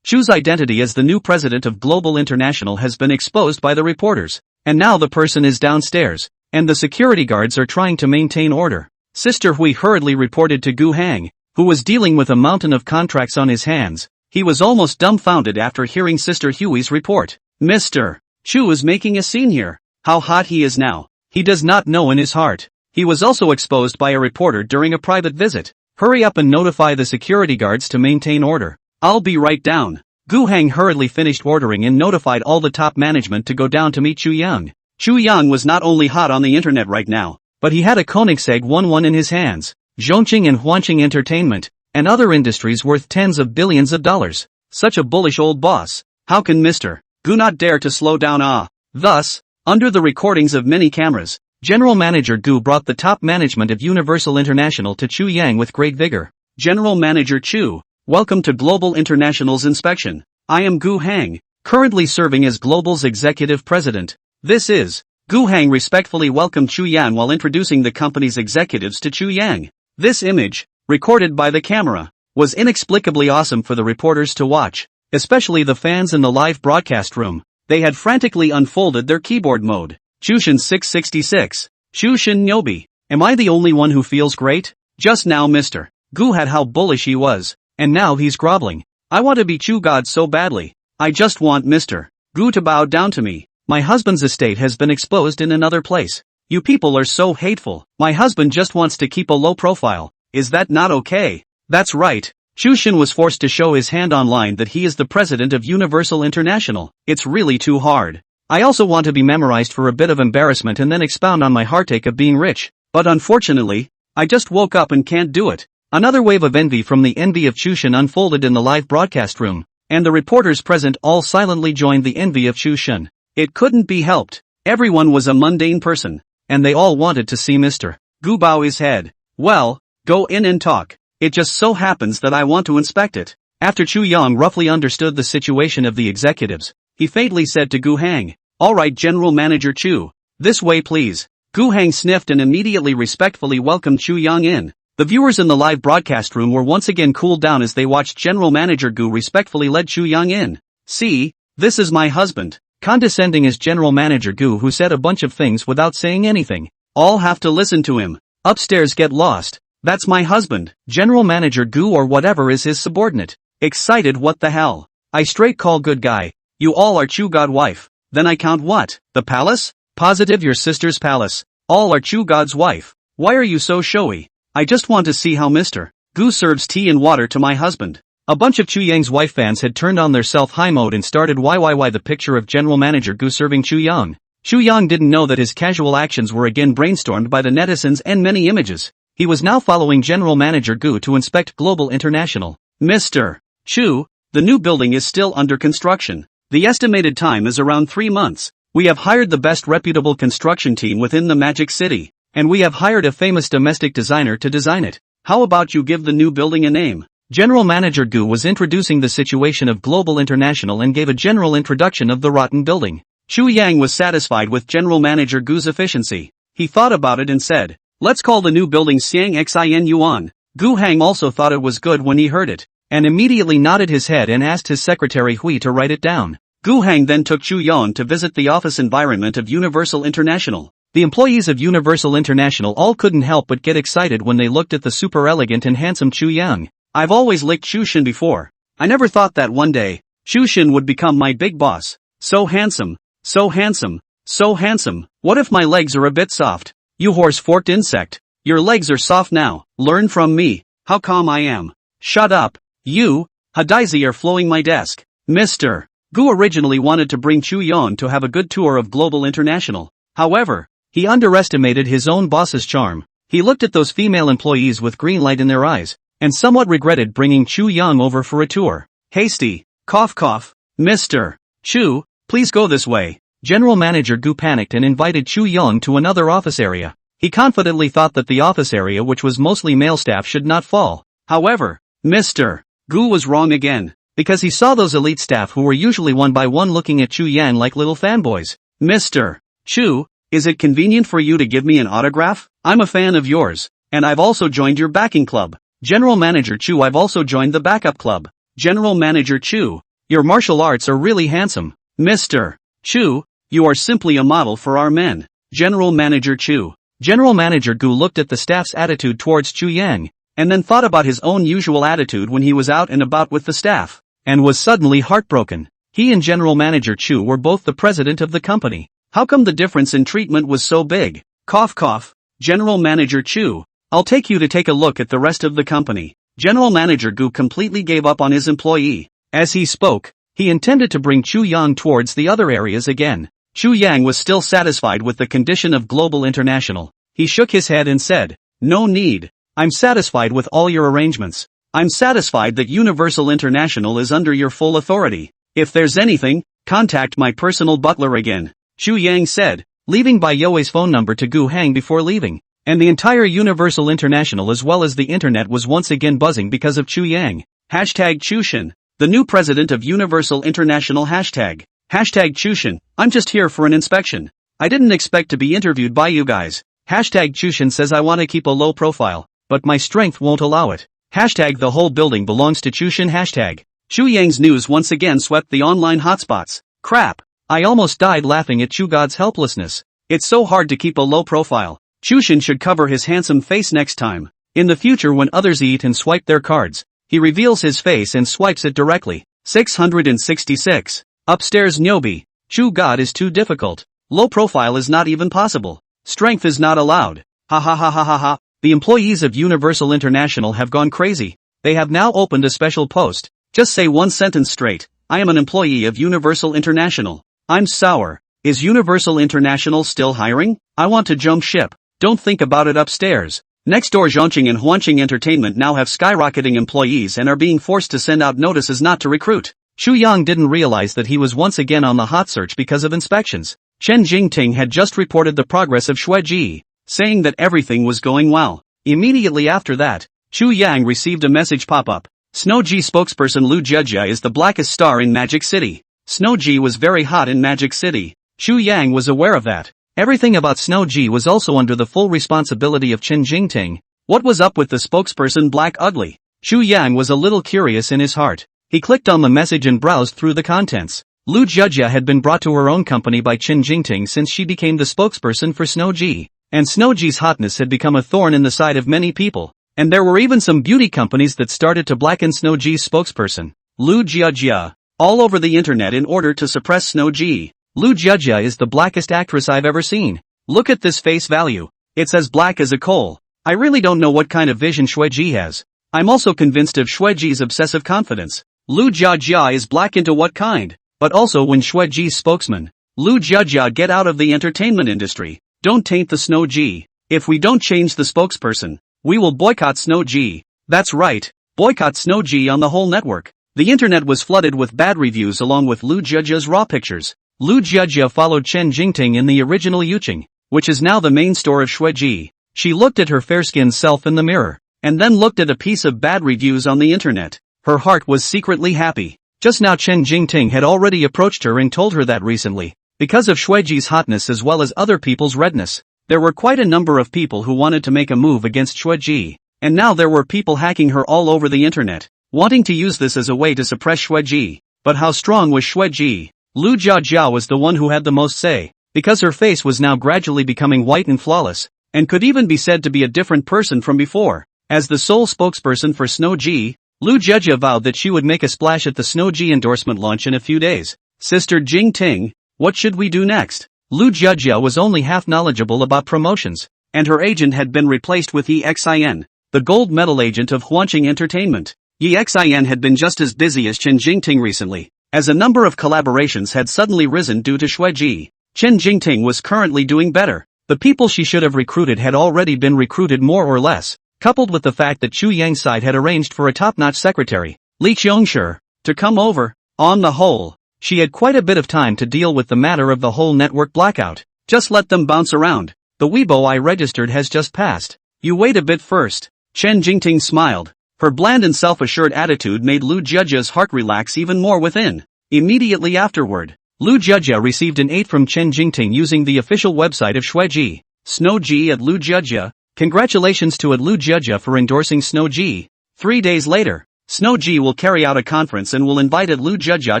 Chu's identity as the new president of Global International has been exposed by the reporters, and now the person is downstairs, and the security guards are trying to maintain order. Sister Hui hurriedly reported to Gu Hang, who was dealing with a mountain of contracts on his hands. He was almost dumbfounded after hearing Sister Hui's report. Mr. Chu is making a scene here. How hot he is now. He does not know in his heart. He was also exposed by a reporter during a private visit. Hurry up and notify the security guards to maintain order. I'll be right down. Gu Hang hurriedly finished ordering and notified all the top management to go down to meet Chu Yang. Chu Yang was not only hot on the internet right now, but he had a Koenigsegg 1-1 in his hands. Zhongqing and Huanqing Entertainment, and other industries worth tens of billions of dollars. Such a bullish old boss. How can Mr. Gu not dare to slow down? Thus, under the recordings of many cameras, General Manager Gu brought the top management of Universal International to Chu Yang with great vigor. General Manager Chu, welcome to Global International's inspection. I am Gu Hang, currently serving as Global's executive president. This is. Gu Hang respectfully welcomed Chu Yang while introducing the company's executives to Chu Yang. This image, recorded by the camera, was inexplicably awesome for the reporters to watch, especially the fans in the live broadcast room. They had frantically unfolded their keyboard mode. Chushin 666. Chushin Nyobi. Am I the only one who feels great? Just now Mr. Gu had how bullish he was, and now he's groveling. I want to be Chu God so badly. I just want Mr. Gu to bow down to me. My husband's estate has been exposed in another place. You people are so hateful. My husband just wants to keep a low profile. Is that not okay? That's right. Chushin was forced to show his hand online that he is the president of Universal International. It's really too hard. I also want to be memorized for a bit of embarrassment and then expound on my heartache of being rich. But unfortunately, I just woke up and can't do it. Another wave of envy from the envy of Chushin unfolded in the live broadcast room, and the reporters present all silently joined the envy of Chushin. It couldn't be helped. Everyone was a mundane person, and they all wanted to see Mr. Gu bow his head. Well, go in and talk. It just so happens that I want to inspect it. After Chu Yang roughly understood the situation of the executives, he faintly said to Gu Hang, "Alright General Manager Chu, this way please." Gu Hang sniffed and immediately respectfully welcomed Chu Yang in. The viewers in the live broadcast room were once again cooled down as they watched General Manager Gu respectfully led Chu Yang in. "See, this is my husband." Condescending as General Manager Gu, who said a bunch of things without saying anything. All have to listen to him. Upstairs get lost. That's my husband. General Manager Gu or whatever is his subordinate. Excited what the hell. I straight call good guy. You all are Chu God wife. Then I count what? The palace? Positive your sister's palace. All are Chu God's wife. Why are you so showy? I just want to see how Mr. Gu serves tea and water to my husband. A bunch of Chu Yang's wife fans had turned on their self-high mode and started YYY the picture of General Manager Gu serving Chu Yang. Chu Yang didn't know that his casual actions were again brainstormed by the netizens and many images. He was now following General Manager Gu to inspect Global International. Mr. Chu, the new building is still under construction. The estimated time is around 3 months. We have hired the best reputable construction team within the Magic City, and we have hired a famous domestic designer to design it. How about you give the new building a name? General Manager Gu was introducing the situation of Global International and gave a general introduction of the rotten building. Chu Yang was satisfied with General Manager Gu's efficiency. He thought about it and said, "Let's call the new building Xiang Xin Yuan." Gu Hang also thought it was good when he heard it, and immediately nodded his head and asked his secretary Hui to write it down. Gu Hang then took Chu Yan to visit the office environment of Universal International. The employees of Universal International all couldn't help but get excited when they looked at the super elegant and handsome Chu Yang. I've always liked Chu Shin before. I never thought that one day, Chushin would become my big boss. So handsome, so handsome, so handsome. What if my legs are a bit soft? You horse-forked insect. Your legs are soft now. Learn from me. How calm I am. Shut up. You, Hadizi are flowing my desk. Mr. Gu originally wanted to bring Chu Yon to have a good tour of Global International. However, he underestimated his own boss's charm. He looked at those female employees with green light in their eyes, and somewhat regretted bringing Chu Yang over for a tour. Hasty. Cough cough. Mr. Chu, please go this way. General Manager Gu panicked and invited Chu Yang to another office area. He confidently thought that the office area, which was mostly male staff, should not fall. However, Mr. Gu was wrong again, because he saw those elite staff who were usually one by one looking at Chu Yang like little fanboys. Mr. Chu, is it convenient for you to give me an autograph? I'm a fan of yours, and I've also joined your backing club. General Manager Chu, I've also joined the backup club. General Manager Chu, your martial arts are really handsome. Mr. Chu, you are simply a model for our men. General Manager Chu. General Manager Gu looked at the staff's attitude towards Chu Yang, and then thought about his own usual attitude when he was out and about with the staff, and was suddenly heartbroken. He and General Manager Chu were both the president of the company. How come the difference in treatment was so big? Cough cough. General Manager Chu, I'll take you to take a look at the rest of the company. General Manager Gu completely gave up on his employee. As he spoke, he intended to bring Chu Yang towards the other areas again. Chu Yang was still satisfied with the condition of Global International. He shook his head and said, "No need. I'm satisfied with all your arrangements. I'm satisfied that Universal International is under your full authority. If there's anything, contact my personal butler again," Chu Yang said, leaving Bai You's phone number to Gu Hang before leaving. And the entire Universal International as well as the internet was once again buzzing because of Chu Yang. Hashtag Chushin, the new president of Universal International. Hashtag Chushin, I'm just here for an inspection. I didn't expect to be interviewed by you guys. Hashtag Chushin says I want to keep a low profile, but my strength won't allow it. Hashtag the whole building belongs to Chushin. Hashtag Chu Yang's news once again swept the online hotspots. Crap. I almost died laughing at Chu God's helplessness. It's so hard to keep a low profile. Chushin should cover his handsome face next time. In the future when others eat and swipe their cards, he reveals his face and swipes it directly. 666. Upstairs Nyobi. Chu God is too difficult. Low profile is not even possible. Strength is not allowed. Ha ha ha ha ha ha. The employees of Universal International have gone crazy. They have now opened a special post. Just say one sentence straight. I am an employee of Universal International. I'm sour. Is Universal International still hiring? I want to jump ship. Don't think about it upstairs. Next door Zhongqing and Huanqing Entertainment now have skyrocketing employees and are being forced to send out notices not to recruit. Chu Yang didn't realize that he was once again on the hot search because of inspections. Chen Jingting had just reported the progress of Xueji, saying that everything was going well. Immediately after that, Chu Yang received a message pop-up. Snowji spokesperson Lu Jiejia is the blackest star in Magic City. Snowji was very hot in Magic City. Chu Yang was aware of that. Everything about Snowji was also under the full responsibility of Chen Jingting. What was up with the spokesperson Black Ugly? Chu Yang was a little curious in his heart. He clicked on the message and browsed through the contents. Lu Jiejia had been brought to her own company by Chen Jingting since she became the spokesperson for Snowji. And Snowji's hotness had become a thorn in the side of many people. And there were even some beauty companies that started to blacken Snowji's spokesperson, Lu Jiejia, all over the internet in order to suppress Snowji. Lu Jiejia is the blackest actress I've ever seen. Look at this face value. It's as black as a coal. I really don't know what kind of vision Xueji has. I'm also convinced of Xueji's obsessive confidence. Lu Jiejia is black into what kind? But also when Xueji's spokesman, Lu Jiejia, get out of the entertainment industry. Don't taint the Snowji. If we don't change the spokesperson, we will boycott Snowji. That's right, boycott Snowji on the whole network. The internet was flooded with bad reviews along with Lu Jiejia's raw pictures. Lu Jiejia followed Chen Jingting in the original Yuqing, which is now the main store of Xueji. She looked at her fair-skinned self in the mirror, and then looked at a piece of bad reviews on the internet. Her heart was secretly happy. Just now Chen Jingting had already approached her and told her that recently, because of Xueji's hotness as well as other people's redness, there were quite a number of people who wanted to make a move against Xueji, and now there were people hacking her all over the internet, wanting to use this as a way to suppress Xueji. But how strong was Xueji? Lu Jiejia was the one who had the most say, because her face was now gradually becoming white and flawless, and could even be said to be a different person from before. As the sole spokesperson for Snowji, Lu Jejia vowed that she would make a splash at the Snow G endorsement launch in a few days. Sister Jing Ting, what should we do next? Lu Jejia was only half knowledgeable about promotions, and her agent had been replaced with Exin, the gold medal agent of Huanqing Entertainment. Exin had been just as busy as Chen Jingting recently, as a number of collaborations had suddenly risen due to Shuiji. Chen Jingting was currently doing better. The people she should have recruited had already been recruited more or less, coupled with the fact that Chu Yang's side had arranged for a top-notch secretary, Li Qiongshi, to come over. On the whole, she had quite a bit of time to deal with the matter of the whole network blackout. Just let them bounce around. The Weibo I registered has just passed. You wait a bit first. Chen Jingting smiled. Her bland and self-assured attitude made Lu Jejia's heart relax even more within. Immediately afterward, Lu Jejia received an 8 from Chen Jingting using the official website of Shuiji. Snow G at Lu Jejia. Congratulations to Lu Jejia for endorsing Snow G. 3 days later, Snow G will carry out a conference and will invite Lu Jejia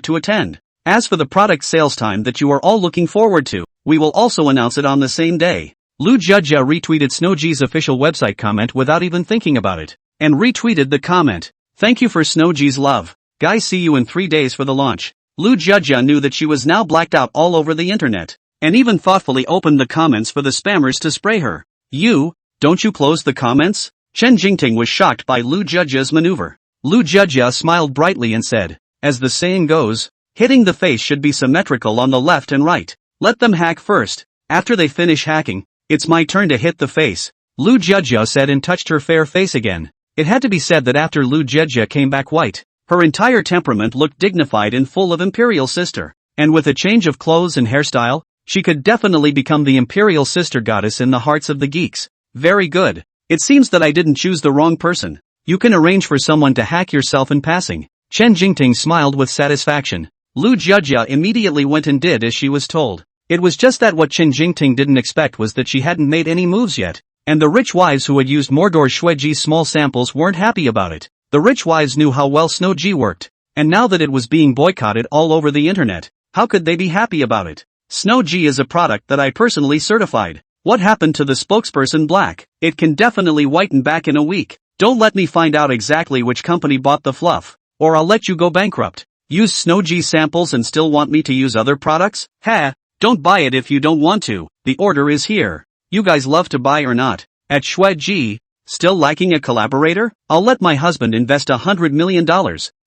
to attend. As for the product sales time that you are all looking forward to, we will also announce it on the same day. Lu Jejia retweeted Snow G's official website comment without even thinking about it, and retweeted the comment. Thank you for Snow G's love. Guys, see you in 3 days for the launch. Lu Jejia knew that she was now blacked out all over the internet, and even thoughtfully opened the comments for the spammers to spray her. Don't you close the comments? Chen Jingting was shocked by Lu Jejia's maneuver. Lu Jejia smiled brightly and said, as the saying goes, hitting the face should be symmetrical on the left and right. Let them hack first. After they finish hacking, it's my turn to hit the face. Lu Jejia said and touched her fair face again. It had to be said that after Lu Jejia came back white, her entire temperament looked dignified and full of imperial sister. And with a change of clothes and hairstyle, she could definitely become the imperial sister goddess in the hearts of the geeks. Very good. It seems that I didn't choose the wrong person. You can arrange for someone to hack yourself in passing. Chen Jingting smiled with satisfaction. Lu Jejia immediately went and did as she was told. It was just that what Chen Jingting didn't expect was that she hadn't made any moves yet, and the rich wives who had used Mordor Shuiji's small samples weren't happy about it. The rich wives knew how well Snow G worked, and now that it was being boycotted all over the internet, how could they be happy about it? Snow G is a product that I personally certified. What happened to the spokesperson black? It can definitely whiten back in a week. Don't let me find out exactly which company bought the fluff, or I'll let you go bankrupt. Use Snow G samples and still want me to use other products? Don't buy it if you don't want to. The order is here. You guys love to buy or not? At Shuiji, still lacking a collaborator? I'll let my husband invest $100 million.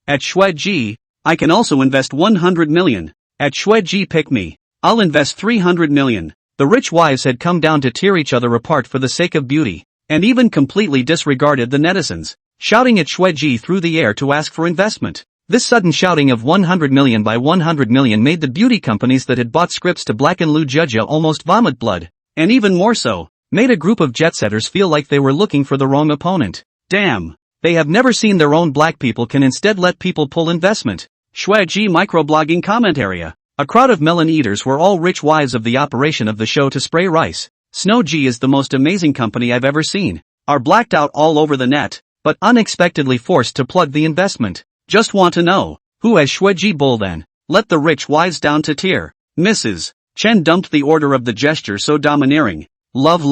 At Shuiji, I can also invest $100 million. At Shuiji pick me. I'll invest $300 million. The rich wives had come down to tear each other apart for the sake of beauty, and even completely disregarded the netizens, shouting at Shuiji through the air to ask for investment. This sudden shouting of 100 million by 100 million made the beauty companies that had bought scripts to blacken Lu Jejia almost vomit blood, and even more so, made a group of jet-setters feel like they were looking for the wrong opponent. Damn, they have never seen their own black people can instead let people pull investment. Shuiji microblogging comment area. A crowd of melon eaters were all rich wives of the operation of the show to spray rice. Snow G is the most amazing company I've ever seen. Are blacked out all over the net, but unexpectedly forced to plug the investment. Just want to know, who has Shuiji Bull then? Let the rich wives down to tier. Mrs. Chen dumped the order of the gesture so domineering. Love.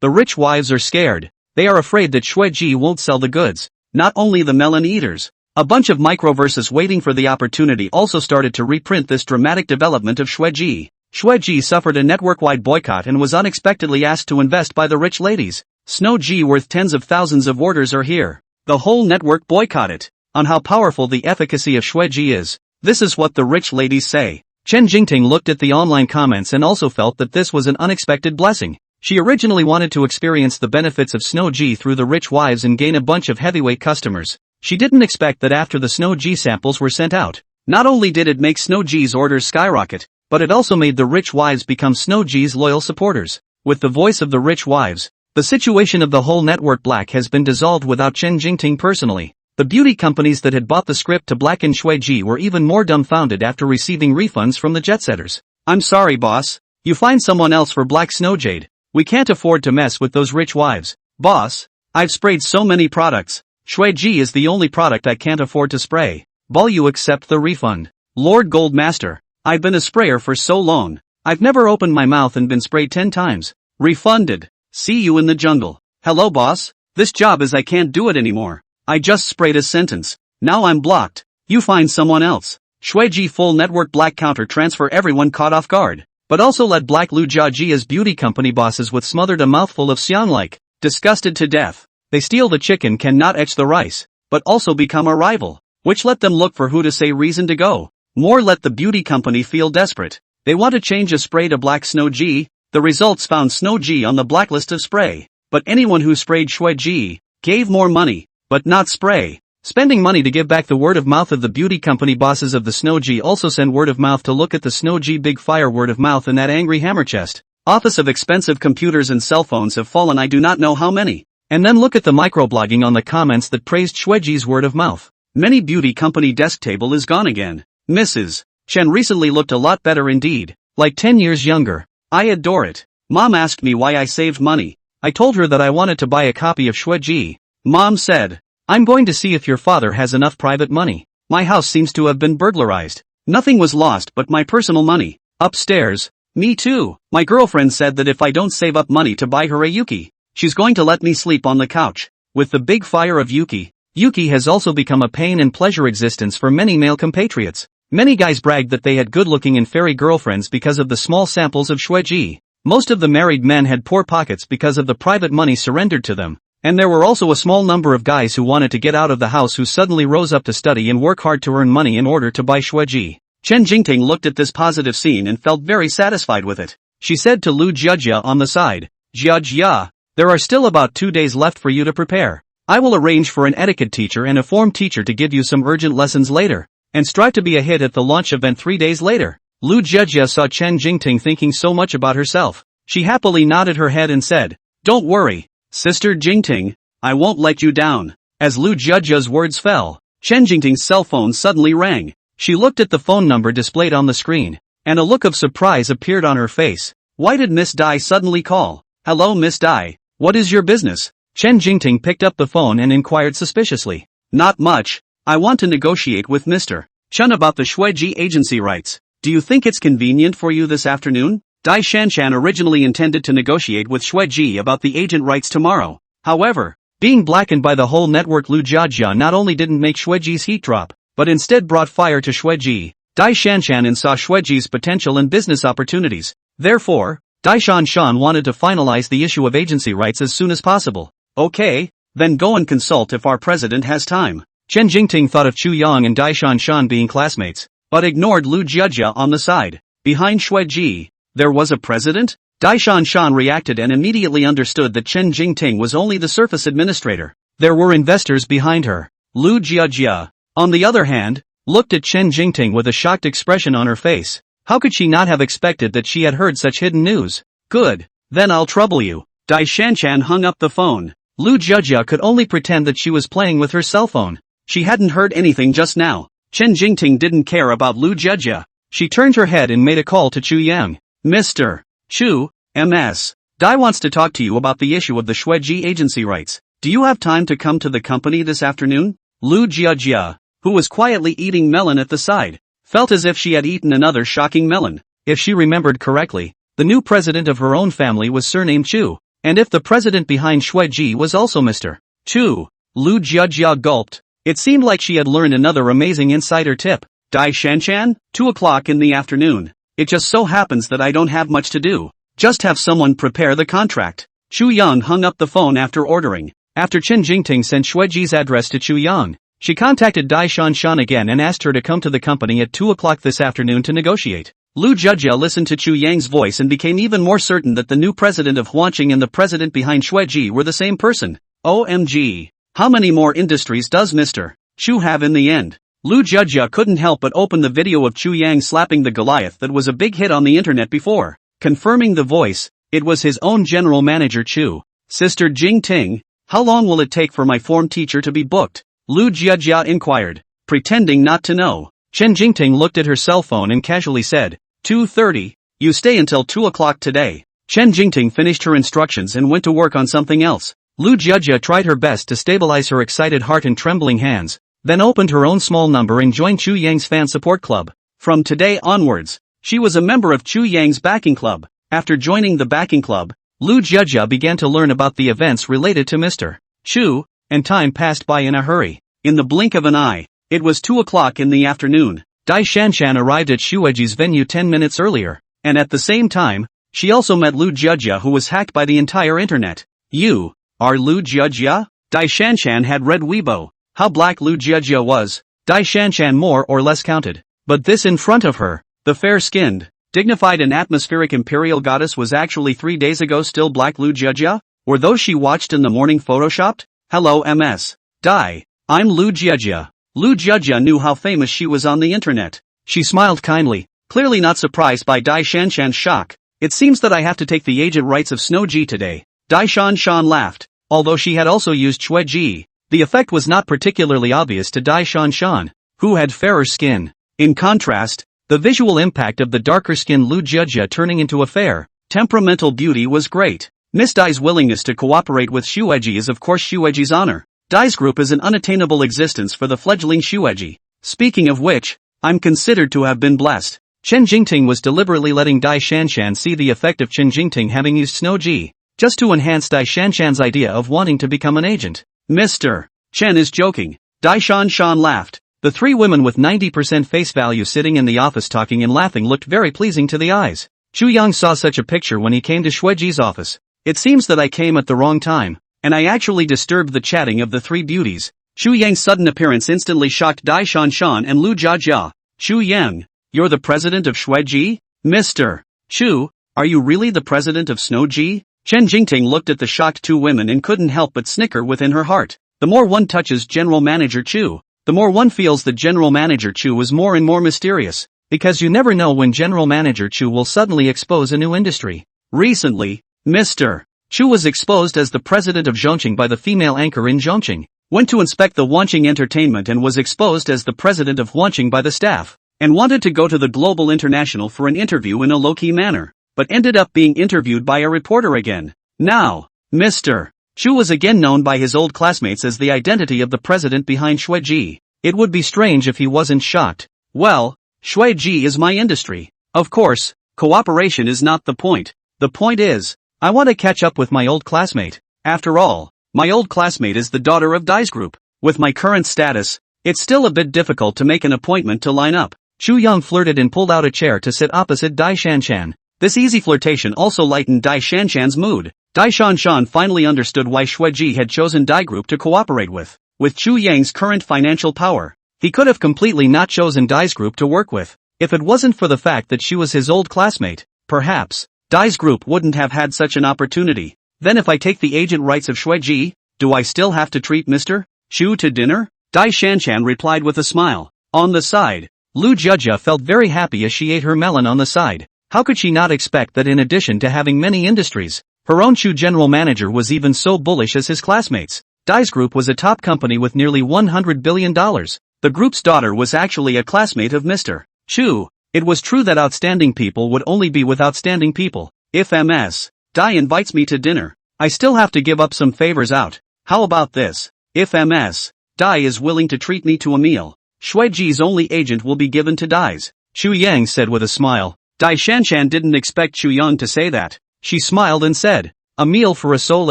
The rich wives are scared. They are afraid that Shuiji won't sell the goods. Not only the melon eaters. A bunch of microverses waiting for the opportunity also started to reprint this dramatic development of Shuiji. Shuiji suffered a network-wide boycott and was unexpectedly asked to invest by the rich ladies. Snow G worth tens of thousands of orders are here. The whole network boycotted. On how powerful the efficacy of Shuiji is. This is what the rich ladies say. Chen Jingting looked at the online comments and also felt that this was an unexpected blessing. She originally wanted to experience the benefits of Snow G through the rich wives and gain a bunch of heavyweight customers. She didn't expect that after the Snow G samples were sent out, not only did it make Snow G's orders skyrocket, but it also made the rich wives become Snow G's loyal supporters. With the voice of the rich wives, the situation of the whole network black has been dissolved without Chen Jingting personally. The beauty companies that had bought the script to blacken Shuiji were even more dumbfounded after receiving refunds from the jet-setters. I'm sorry boss, you find someone else for Black Snow Jade. We can't afford to mess with those rich wives. Boss, I've sprayed so many products. Shuiji is the only product I can't afford to spray. Will you accept the refund? Lord Goldmaster, I've been a sprayer for so long. I've never opened my mouth and been sprayed 10 times. Refunded. See you in the jungle. Hello boss, this job is I can't do it anymore. I just sprayed a sentence. Now I'm blocked. You find someone else. Shueji full network black counter transfer everyone caught off guard. But also let black Lu Jiaji as beauty company bosses with smothered a mouthful of xiang like. Disgusted to death. They steal the chicken cannot etch the rice. But also become a rival. Which let them look for who to say reason to go. More let the beauty company feel desperate. They want to change a spray to black Snow Ji. The results found Snow Ji on the blacklist of spray. But anyone who sprayed Shui Ji gave more money, but not spray. Spending money to give back the word of mouth of the beauty company bosses of the Snow Ji also send word of mouth to look at the Snow Ji big fire word of mouth in that angry hammer chest. Office of expensive computers and cell phones have fallen I do not know how many. And then look at the microblogging on the comments that praised Shueji's word of mouth. Many beauty company desk table is gone again. Mrs. Chen recently looked a lot better indeed. Like 10 years younger. I adore it. Mom asked me why I saved money. I told her that I wanted to buy a copy of Shueji. Mom said, I'm going to see if your father has enough private money. My house seems to have been burglarized. Nothing was lost but my personal money. Upstairs. Me too. My girlfriend said that if I don't save up money to buy her a Yuki, she's going to let me sleep on the couch. With the big fire of Yuki has also become a pain and pleasure existence for many male compatriots. Many guys bragged that they had good-looking and fairy girlfriends because of the small samples of Shueji. Most of the married men had poor pockets because of the private money surrendered to them. And there were also a small number of guys who wanted to get out of the house who suddenly rose up to study and work hard to earn money in order to buy Shueji. Chen Jingting looked at this positive scene and felt very satisfied with it. She said to Lu Jiajia on the side, Jiajia, there are still about 2 days left for you to prepare. I will arrange for an etiquette teacher and a form teacher to give you some urgent lessons later, and strive to be a hit at the launch event 3 days later. Lu Jiajia saw Chen Jingting thinking so much about herself. She happily nodded her head and said, Don't worry, Sister Jingting, I won't let you down. As Lu Jiajia's words fell, Chen Jingting's cell phone suddenly rang. She looked at the phone number displayed on the screen, and a look of surprise appeared on her face. Why did Miss Dai suddenly call? Hello Miss Dai, what is your business? Chen Jingting picked up the phone and inquired suspiciously. Not much. I want to negotiate with Mr. Chen about the Shueji agency rights. Do you think it's convenient for you this afternoon? Dai Shanshan originally intended to negotiate with Shueji about the agent rights tomorrow. However, being blackened by the whole network, Lu Jiajia not only didn't make Shueji's heat drop, but instead brought fire to Shueji. Dai Shanshan saw Shueji's potential and business opportunities. Therefore, Dai Shanshan wanted to finalize the issue of agency rights as soon as possible. Okay, then go and consult if our president has time. Chen Jingting thought of Chu Yang and Dai Shanshan being classmates, but ignored Lu Jiajia on the side. Behind Shueji, there was a president? Dai Shanshan reacted and immediately understood that Chen Jingting was only the surface administrator. There were investors behind her. Lu Jiajia, on the other hand, looked at Chen Jingting with a shocked expression on her face. How could she not have expected that she had heard such hidden news? Good, then I'll trouble you. Dai Shanshan hung up the phone. Lu Jiajia could only pretend that she was playing with her cell phone. She hadn't heard anything just now. Chen Jingting didn't care about Lu Jiajia. She turned her head and made a call to Chu Yang. Mr. Chu, MS. Dai wants to talk to you about the issue of the Shueji agency rights. Do you have time to come to the company this afternoon? Lu Jiajia, who was quietly eating melon at the side, felt as if she had eaten another shocking melon. If she remembered correctly, the new president of her own family was surnamed Chu. And if the president behind Shueji was also Mr. Chu, Lu Jiajia gulped. It seemed like she had learned another amazing insider tip. Dai Shanshan, 2 o'clock in the afternoon. It just so happens that I don't have much to do. Just have someone prepare the contract. Chu Yang hung up the phone after ordering. After Chen Jingting sent Shueji's address to Chu Yang, she contacted Dai Shanshan again and asked her to come to the company at 2 o'clock this afternoon to negotiate. Lu Jiajia listened to Chu Yang's voice and became even more certain that the new president of Huanqing and the president behind Shueji were the same person. OMG. How many more industries does Mr. Chu have in the end? Lu Jiajia couldn't help but open the video of Chu Yang slapping the Goliath that was a big hit on the internet before. Confirming the voice, it was his own general manager Chu. Sister Jingting, how long will it take for my form teacher to be booked? Lu Jiajia inquired, pretending not to know. Chen Jingting looked at her cell phone and casually said, 2:30, you stay until 2 o'clock today. Chen Jingting finished her instructions and went to work on something else. Lu Jiajia tried her best to stabilize her excited heart and trembling hands, then opened her own small number and joined Chu Yang's fan support club. From today onwards, she was a member of Chu Yang's backing club. After joining the backing club, Lu Jiajia began to learn about the events related to Mr. Chu, and time passed by in a hurry. In the blink of an eye, it was 2 o'clock in the afternoon. Dai Shanshan arrived at Shueji's venue 10 minutes earlier, and at the same time, she also met Lu Jiejia, who was hacked by the entire internet. You are Lu Jiejia? Dai Shanshan had read Weibo. How black Lu Jiejia was, Dai Shanshan more or less counted. But this in front of her, the fair-skinned, dignified and atmospheric imperial goddess was actually 3 days ago still black Lu Jiejia? Were those she watched in the morning photoshopped? Hello MS. Dai. I'm Lu Jiejia. Lu Jiejia knew how famous she was on the internet. She smiled kindly, clearly not surprised by Dai Shanshan's shock. It seems that I have to take the agent rights of Snow Ji today. Dai Shanshan laughed. Although she had also used Shui Ji, the effect was not particularly obvious to Dai Shanshan, who had fairer skin. In contrast, the visual impact of the darker-skinned Lu Jiejia turning into a fair, temperamental beauty was great. Miss Dai's willingness to cooperate with Shueji is of course Shueji's honor. Dai's group is an unattainable existence for the fledgling Shueji. Speaking of which, I'm considered to have been blessed. Chen Jingting was deliberately letting Dai Shanshan see the effect of Chen Jingting having used Snow Ji, just to enhance Dai Shanshan's idea of wanting to become an agent. Mr. Chen is joking. Dai Shanshan laughed. The 3 women with 90% face value sitting in the office talking and laughing looked very pleasing to the eyes. Chu Yang saw such a picture when he came to Shueji's office. It seems that I came at the wrong time, and I actually disturbed the chatting of the 3 beauties. Chu Yang's sudden appearance instantly shocked Dai Shanshan and Lu Jiejia. Chu Yang, you're the president of Shueji? Mr. Chu, are you really the president of Snow Ji? Chen Jingting looked at the shocked 2 women and couldn't help but snicker within her heart. The more one touches General Manager Chu, the more one feels that General Manager Chu is more and more mysterious, because you never know when General Manager Chu will suddenly expose a new industry. Recently, Mr. Chu was exposed as the president of Zhongqing by the female anchor in Zhongqing, went to inspect the Wanqing Entertainment and was exposed as the president of Wanqing by the staff, and wanted to go to the Global International for an interview in a low-key manner, but ended up being interviewed by a reporter again. Now, Mr. Chu was again known by his old classmates as the identity of the president behind Shueji. It would be strange if he wasn't shocked. Well, Shueji is my industry. Of course, cooperation is not the point. The point is, I want to catch up with my old classmate. After all, my old classmate is the daughter of Dai's group. With my current status, it's still a bit difficult to make an appointment to line up. Chu Yang flirted and pulled out a chair to sit opposite Dai Shanshan. This easy flirtation also lightened Dai Shanshan's mood. Dai Shanshan finally understood why Shueji had chosen Dai Group to cooperate with. With Chu Yang's current financial power, he could have completely not chosen Dai's group to work with. If it wasn't for the fact that she was his old classmate, perhaps Dai's group wouldn't have had such an opportunity. Then if I take the agent rights of Shueji, do I still have to treat Mr. Chu to dinner? Dai Shanshan replied with a smile. On the side, Lu Jiejia felt very happy as she ate her melon on the side. How could she not expect that in addition to having many industries, her own Chu general manager was even so bullish as his classmates? Dai's group was a top company with nearly $100 billion. The group's daughter was actually a classmate of Mr. Chu. It was true that outstanding people would only be with outstanding people. If Ms. Dai invites me to dinner, I still have to give up some favors out. How about this? If Ms. Dai is willing to treat me to a meal, Shueji's only agent will be given to Dai's. Chu Yang said with a smile. Dai Shanshan didn't expect Chu Yang to say that. She smiled and said, a meal for a sole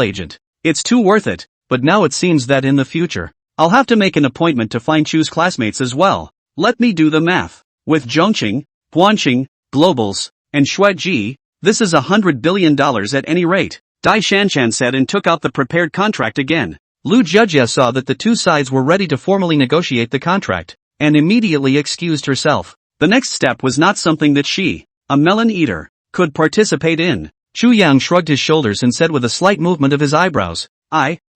agent. It's too worth it, but now it seems that in the future, I'll have to make an appointment to find Chu's classmates as well. Let me do the math. With Zhongqing, Guanqing, Globals, and Shueji, this is $100 billion at any rate, Dai Shanshan said and took out the prepared contract again. Lu Jiejia saw that the 2 sides were ready to formally negotiate the contract, and immediately excused herself. The next step was not something that she, a melon eater, could participate in. Chu Yang shrugged his shoulders and said with a slight movement of his eyebrows,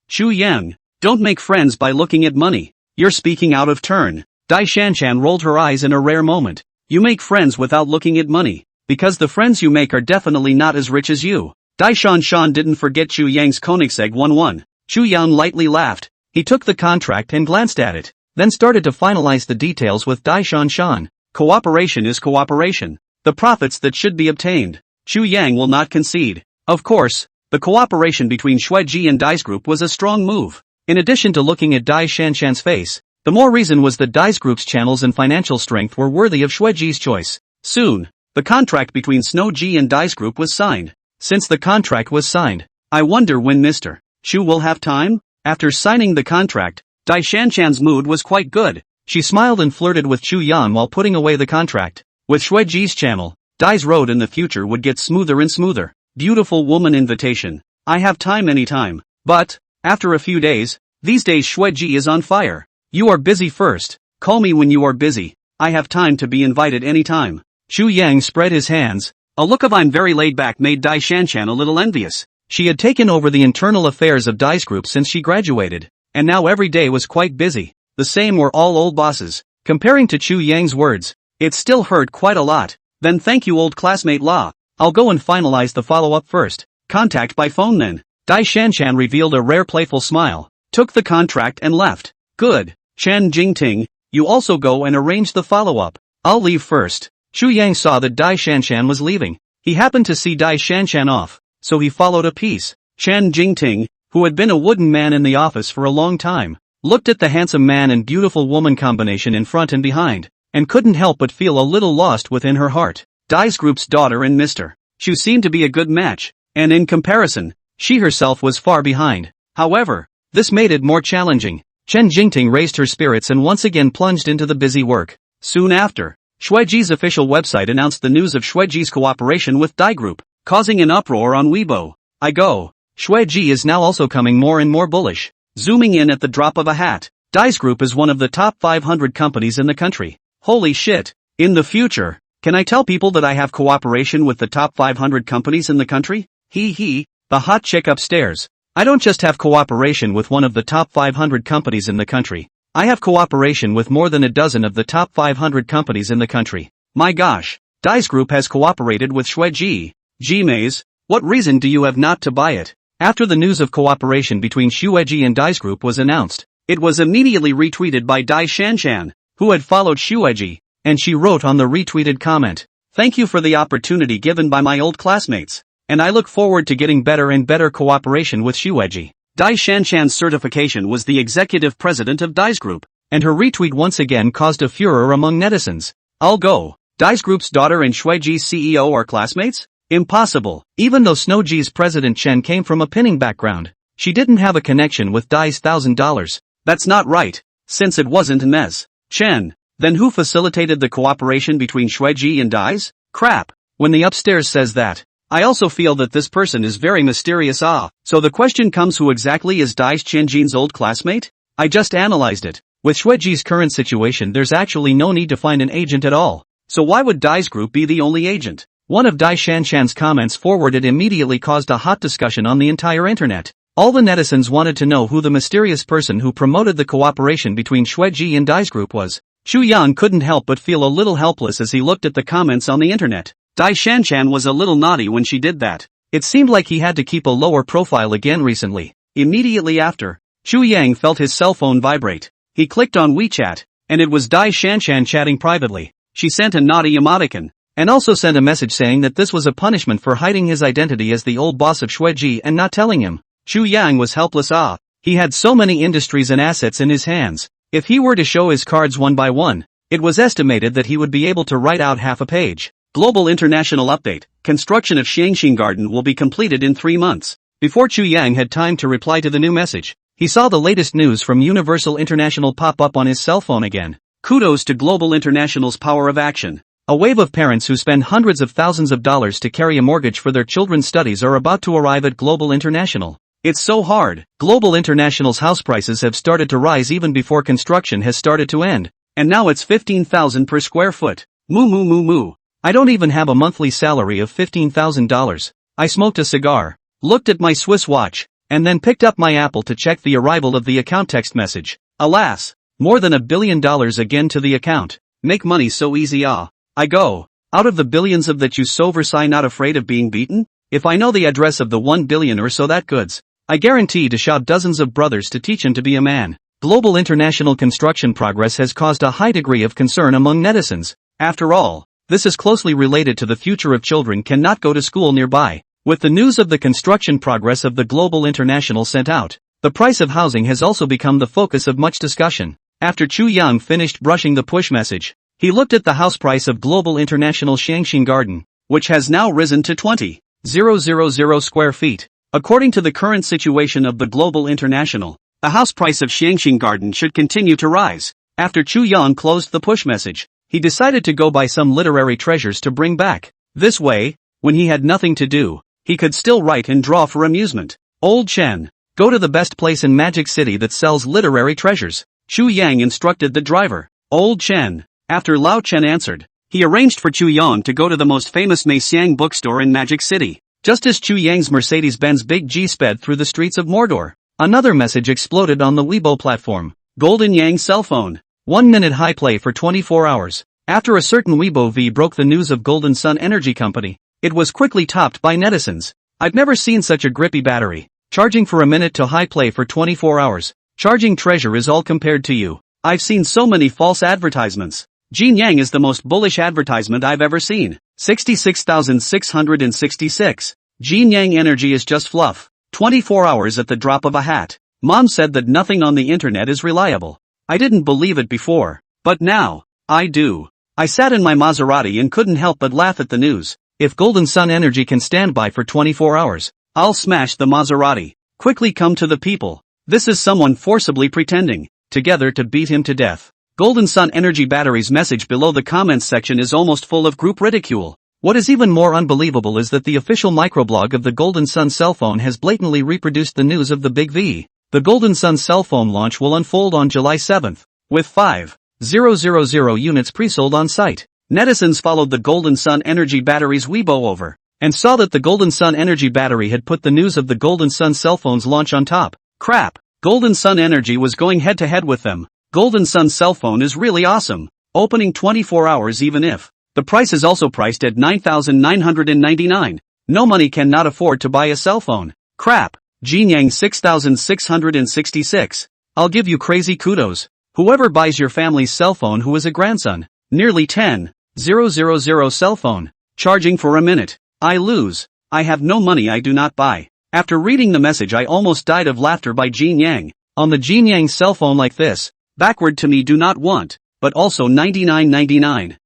Chu Yang, don't make friends by looking at money. You're speaking out of turn. Dai Shanshan rolled her eyes in a rare moment. You make friends without looking at money, because the friends you make are definitely not as rich as you. Dai Shanshan didn't forget Chu Yang's Koenigsegg 1-1. Chu Yang lightly laughed. He took the contract and glanced at it, then started to finalize the details with Dai Shanshan. Cooperation is cooperation. The profits that should be obtained, Chu Yang will not concede. Of course, the cooperation between Shueji and Dai's group was a strong move. In addition to looking at Dai Shanshan's face, the more reason was that Dai's group's channels and financial strength were worthy of Shueji's choice. Soon, the contract between Snow Ji and Dai's group was signed. Since the contract was signed, I wonder when Mr. Chu will have time? After signing the contract, Dai Shanchan's mood was quite good. She smiled and flirted with Chu Yan while putting away the contract. With Shuiji's channel, Dai's road in the future would get smoother and smoother. Beautiful woman invitation. I have time anytime. But, after a few days, these days Shuiji is on fire. You are busy first. Call me when you are busy. I have time to be invited anytime. Chu Yang spread his hands. A look of I'm very laid back made Dai Shanchan a little envious. She had taken over the internal affairs of Dai's group since she graduated, and now every day was quite busy. The same were all old bosses. Comparing to Chu Yang's words, it still hurt quite a lot. Then thank you old classmate La. I'll go and finalize the follow-up first. Contact by phone then. Dai Shanchan revealed a rare playful smile, took the contract and left. Good. Chen Jingting, you also go and arrange the follow-up. I'll leave first. Chu Yang saw that Dai Shanchan was leaving. He happened to see Dai Shanchan off, so he followed a piece. Chen Jingting, who had been a wooden man in the office for a long time, looked at the handsome man and beautiful woman combination in front and behind, and couldn't help but feel a little lost within her heart. Dai's group's daughter and Mr. Chu seemed to be a good match, and in comparison, she herself was far behind. However, this made it more challenging. Chen Jingting raised her spirits and once again plunged into the busy work. Soon after, Shuiji's official website announced the news of Shuiji's cooperation with Dai Group, causing an uproar on Weibo. I go. Shuiji is now also coming more and more bullish. Zooming in at the drop of a hat, Dai's Group is one of the top 500 companies in the country. Holy shit. In the future, can I tell people that I have cooperation with the top 500 companies in the country? Hee, the hot chick upstairs. I don't just have cooperation with one of the top 500 companies in the country. I have cooperation with more than a dozen of the top 500 companies in the country. My gosh. Dai's Group has cooperated with Shuiji. G-Maze, what reason do you have not to buy it? After the news of cooperation between Shuiji and Dai's Group was announced, it was immediately retweeted by Dai Shanchan, who had followed Shuiji, and she wrote on the retweeted comment, "Thank you for the opportunity given by my old classmates, and I look forward to getting better and better cooperation with Shuiji." Dai Shanchan's certification was the executive president of Dai's Group, and her retweet once again caused a furor among netizens. I'll go. Dai's Group's daughter and Shuiji's CEO are classmates? Impossible. Even though Snowji's president Chen came from a pinning background, she didn't have a connection with Dai's $1,000. That's not right, since it wasn't Ms. Chen. Then who facilitated the cooperation between Shuiji and Dai's? Crap. When the upstairs says that, I also feel that this person is very mysterious. So the question comes, who exactly is Dai Qianjin's old classmate? I just analyzed it. With Shuiji's current situation, there's actually no need to find an agent at all. So why would Dai's Group be the only agent? One of Dai Shanchan's comments forwarded immediately caused a hot discussion on the entire internet. All the netizens wanted to know who the mysterious person who promoted the cooperation between Shuiji and Dai's Group was. Chu Yan couldn't help but feel a little helpless as he looked at the comments on the internet. Dai Shanchan was a little naughty when she did that. It seemed like he had to keep a lower profile again recently. Immediately after, Chu Yang felt his cell phone vibrate. He clicked on WeChat, and it was Dai Shanchan chatting privately. She sent a naughty emoticon, and also sent a message saying that this was a punishment for hiding his identity as the old boss of Shuiji and not telling him. Chu Yang was helpless. He had so many industries and assets in his hands. If he were to show his cards one by one, it was estimated that he would be able to write out half a page. Global International Update. Construction of Xiangxin Garden will be completed in 3 months. Before Chu Yang had time to reply to the new message, he saw the latest news from Universal International pop up on his cell phone again. Kudos to Global International's power of action. A wave of parents who spend hundreds of thousands of dollars to carry a mortgage for their children's studies are about to arrive at Global International. It's so hard. Global International's house prices have started to rise even before construction has started to end. And now it's 15,000 per square foot. Moo. I don't even have a monthly salary of $15,000. I smoked a cigar, looked at my Swiss watch, and then picked up my Apple to check the arrival of the account text message. Alas, more than $1 billion again to the account. Make money so easy. I go. Out of the billions of that you so Versailles not afraid of being beaten? If I know the address of the 1 billion or so that goods, I guarantee to shop dozens of brothers to teach him to be a man. Global international construction progress has caused a high degree of concern among netizens. After all, this is closely related to the future of children cannot go to school nearby. With the news of the construction progress of the Global International sent out, the price of housing has also become the focus of much discussion. After Chu Yang finished brushing the push message, he looked at the house price of Global International Xiangxin Garden, which has now risen to 20,000 square feet. According to the current situation of the Global International, The house price of Xiangxing Garden should continue to rise. After Chu Yang closed the push message, he decided to go buy some literary treasures to bring back. This way, when he had nothing to do, he could still write and draw for amusement. Old Chen, go to the best place in Magic City that sells literary treasures. Chu Yang instructed the driver. Old Chen. After Lao Chen answered, he arranged for Chu Yang to go to the most famous Meixiang bookstore in Magic City. Just as Chu Yang's Mercedes-Benz Big G sped through the streets of Mordor, another message exploded on the Weibo platform. Golden Yang cell phone. 1 minute high play for 24 hours. After a certain Weibo V broke the news of Golden Sun Energy Company, it was quickly topped by netizens. I've never seen such a grippy battery. Charging for a minute to high play for 24 hours. Charging treasure is all compared to you. I've seen so many false advertisements. Jin Yang is the most bullish advertisement I've ever seen. 66,666. Jin Yang energy is just fluff. 24 hours at the drop of a hat. Mom said that nothing on the internet is reliable. I didn't believe it before, but now, I do. I sat in my Maserati and couldn't help but laugh at the news. If Golden Sun Energy can stand by for 24 hours, I'll smash the Maserati. Quickly come to the people. This is someone forcibly pretending, together to beat him to death. Golden Sun Energy Battery's message below the comments section is almost full of group ridicule. What is even more unbelievable is that the official microblog of the Golden Sun cell phone has blatantly reproduced the news of the Big V. The Golden Sun cell phone launch will unfold on July 7th, with 5,000 units pre-sold on site. Netizens followed the Golden Sun Energy Battery's Weibo over, and saw that the Golden Sun Energy Battery had put the news of the Golden Sun cell phone's launch on top. Crap! Golden Sun Energy was going head-to-head with them. Golden Sun cell phone is really awesome. Opening 24 hours even if. The price is also priced at 9,999. No money cannot afford to buy a cell phone. Crap! Jin Yang 6,666. I'll give you crazy kudos. Whoever buys your family's cell phone who is a grandson. Nearly 10,000 cell phone. Charging for a minute. I lose. I have no money I do not buy. After reading the message I almost died of laughter by Jin Yang. On the Jin Yang cell phone like this. Backward to me do not want. But also 99.99.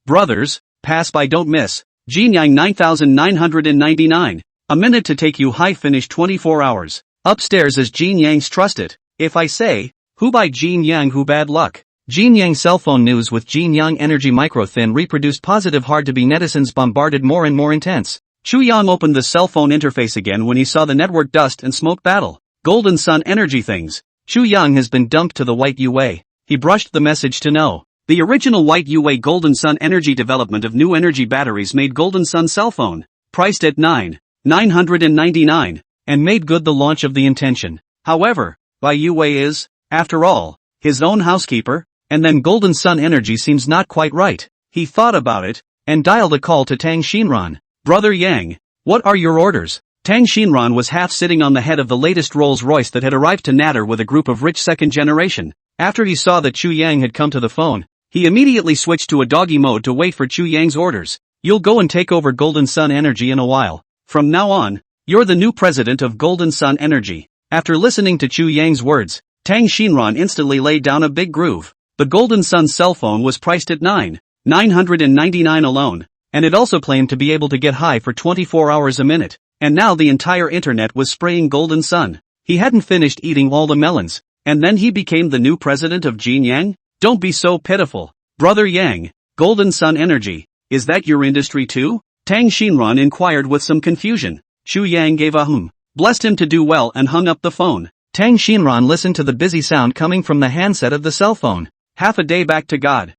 Brothers, pass by don't miss. Jin Yang 9,999. A minute to take you high finish 24 hours. Upstairs is Jin Yang's trust it. If I say, who by Jin Yang who bad luck. Jin Yang cell phone news with Jin Yang energy micro thin reproduced positive hard to be netizens bombarded more and more intense. Chu Yang opened the cell phone interface again when he saw the network dust and smoke battle. Golden Sun energy things. Chu Yang has been dumped to the white UA. He brushed the message to no. The original white UA Golden Sun energy development of new energy batteries made Golden Sun cell phone. Priced at 9,999, and made good the launch of the intention. However, Bai Yue is, after all, his own housekeeper, and then Golden Sun Energy seems not quite right. He thought about it, and dialed a call to Tang Xinran. Brother Yang, what are your orders? Tang Xinran was half sitting on the head of the latest Rolls-Royce that had arrived to Natter with a group of rich second generation. After he saw that Chu Yang had come to the phone, he immediately switched to a doggy mode to wait for Chu Yang's orders. You'll go and take over Golden Sun Energy in a while. From now on, you're the new president of Golden Sun Energy. After listening to Chu Yang's words, Tang Xinran instantly laid down a big groove. The Golden Sun cell phone was priced at 9,999 alone, and it also claimed to be able to get high for 24 hours a minute, and now the entire internet was spraying Golden Sun. He hadn't finished eating all the melons, and then he became the new president of Jin Yang? Don't be so pitiful. Brother Yang, Golden Sun Energy, is that your industry too? Tang Xinran inquired with some confusion. Chu Yang gave a blessed him to do well and hung up the phone. Tang Xinran listened to the busy sound coming from the handset of the cell phone. Half a day back to God.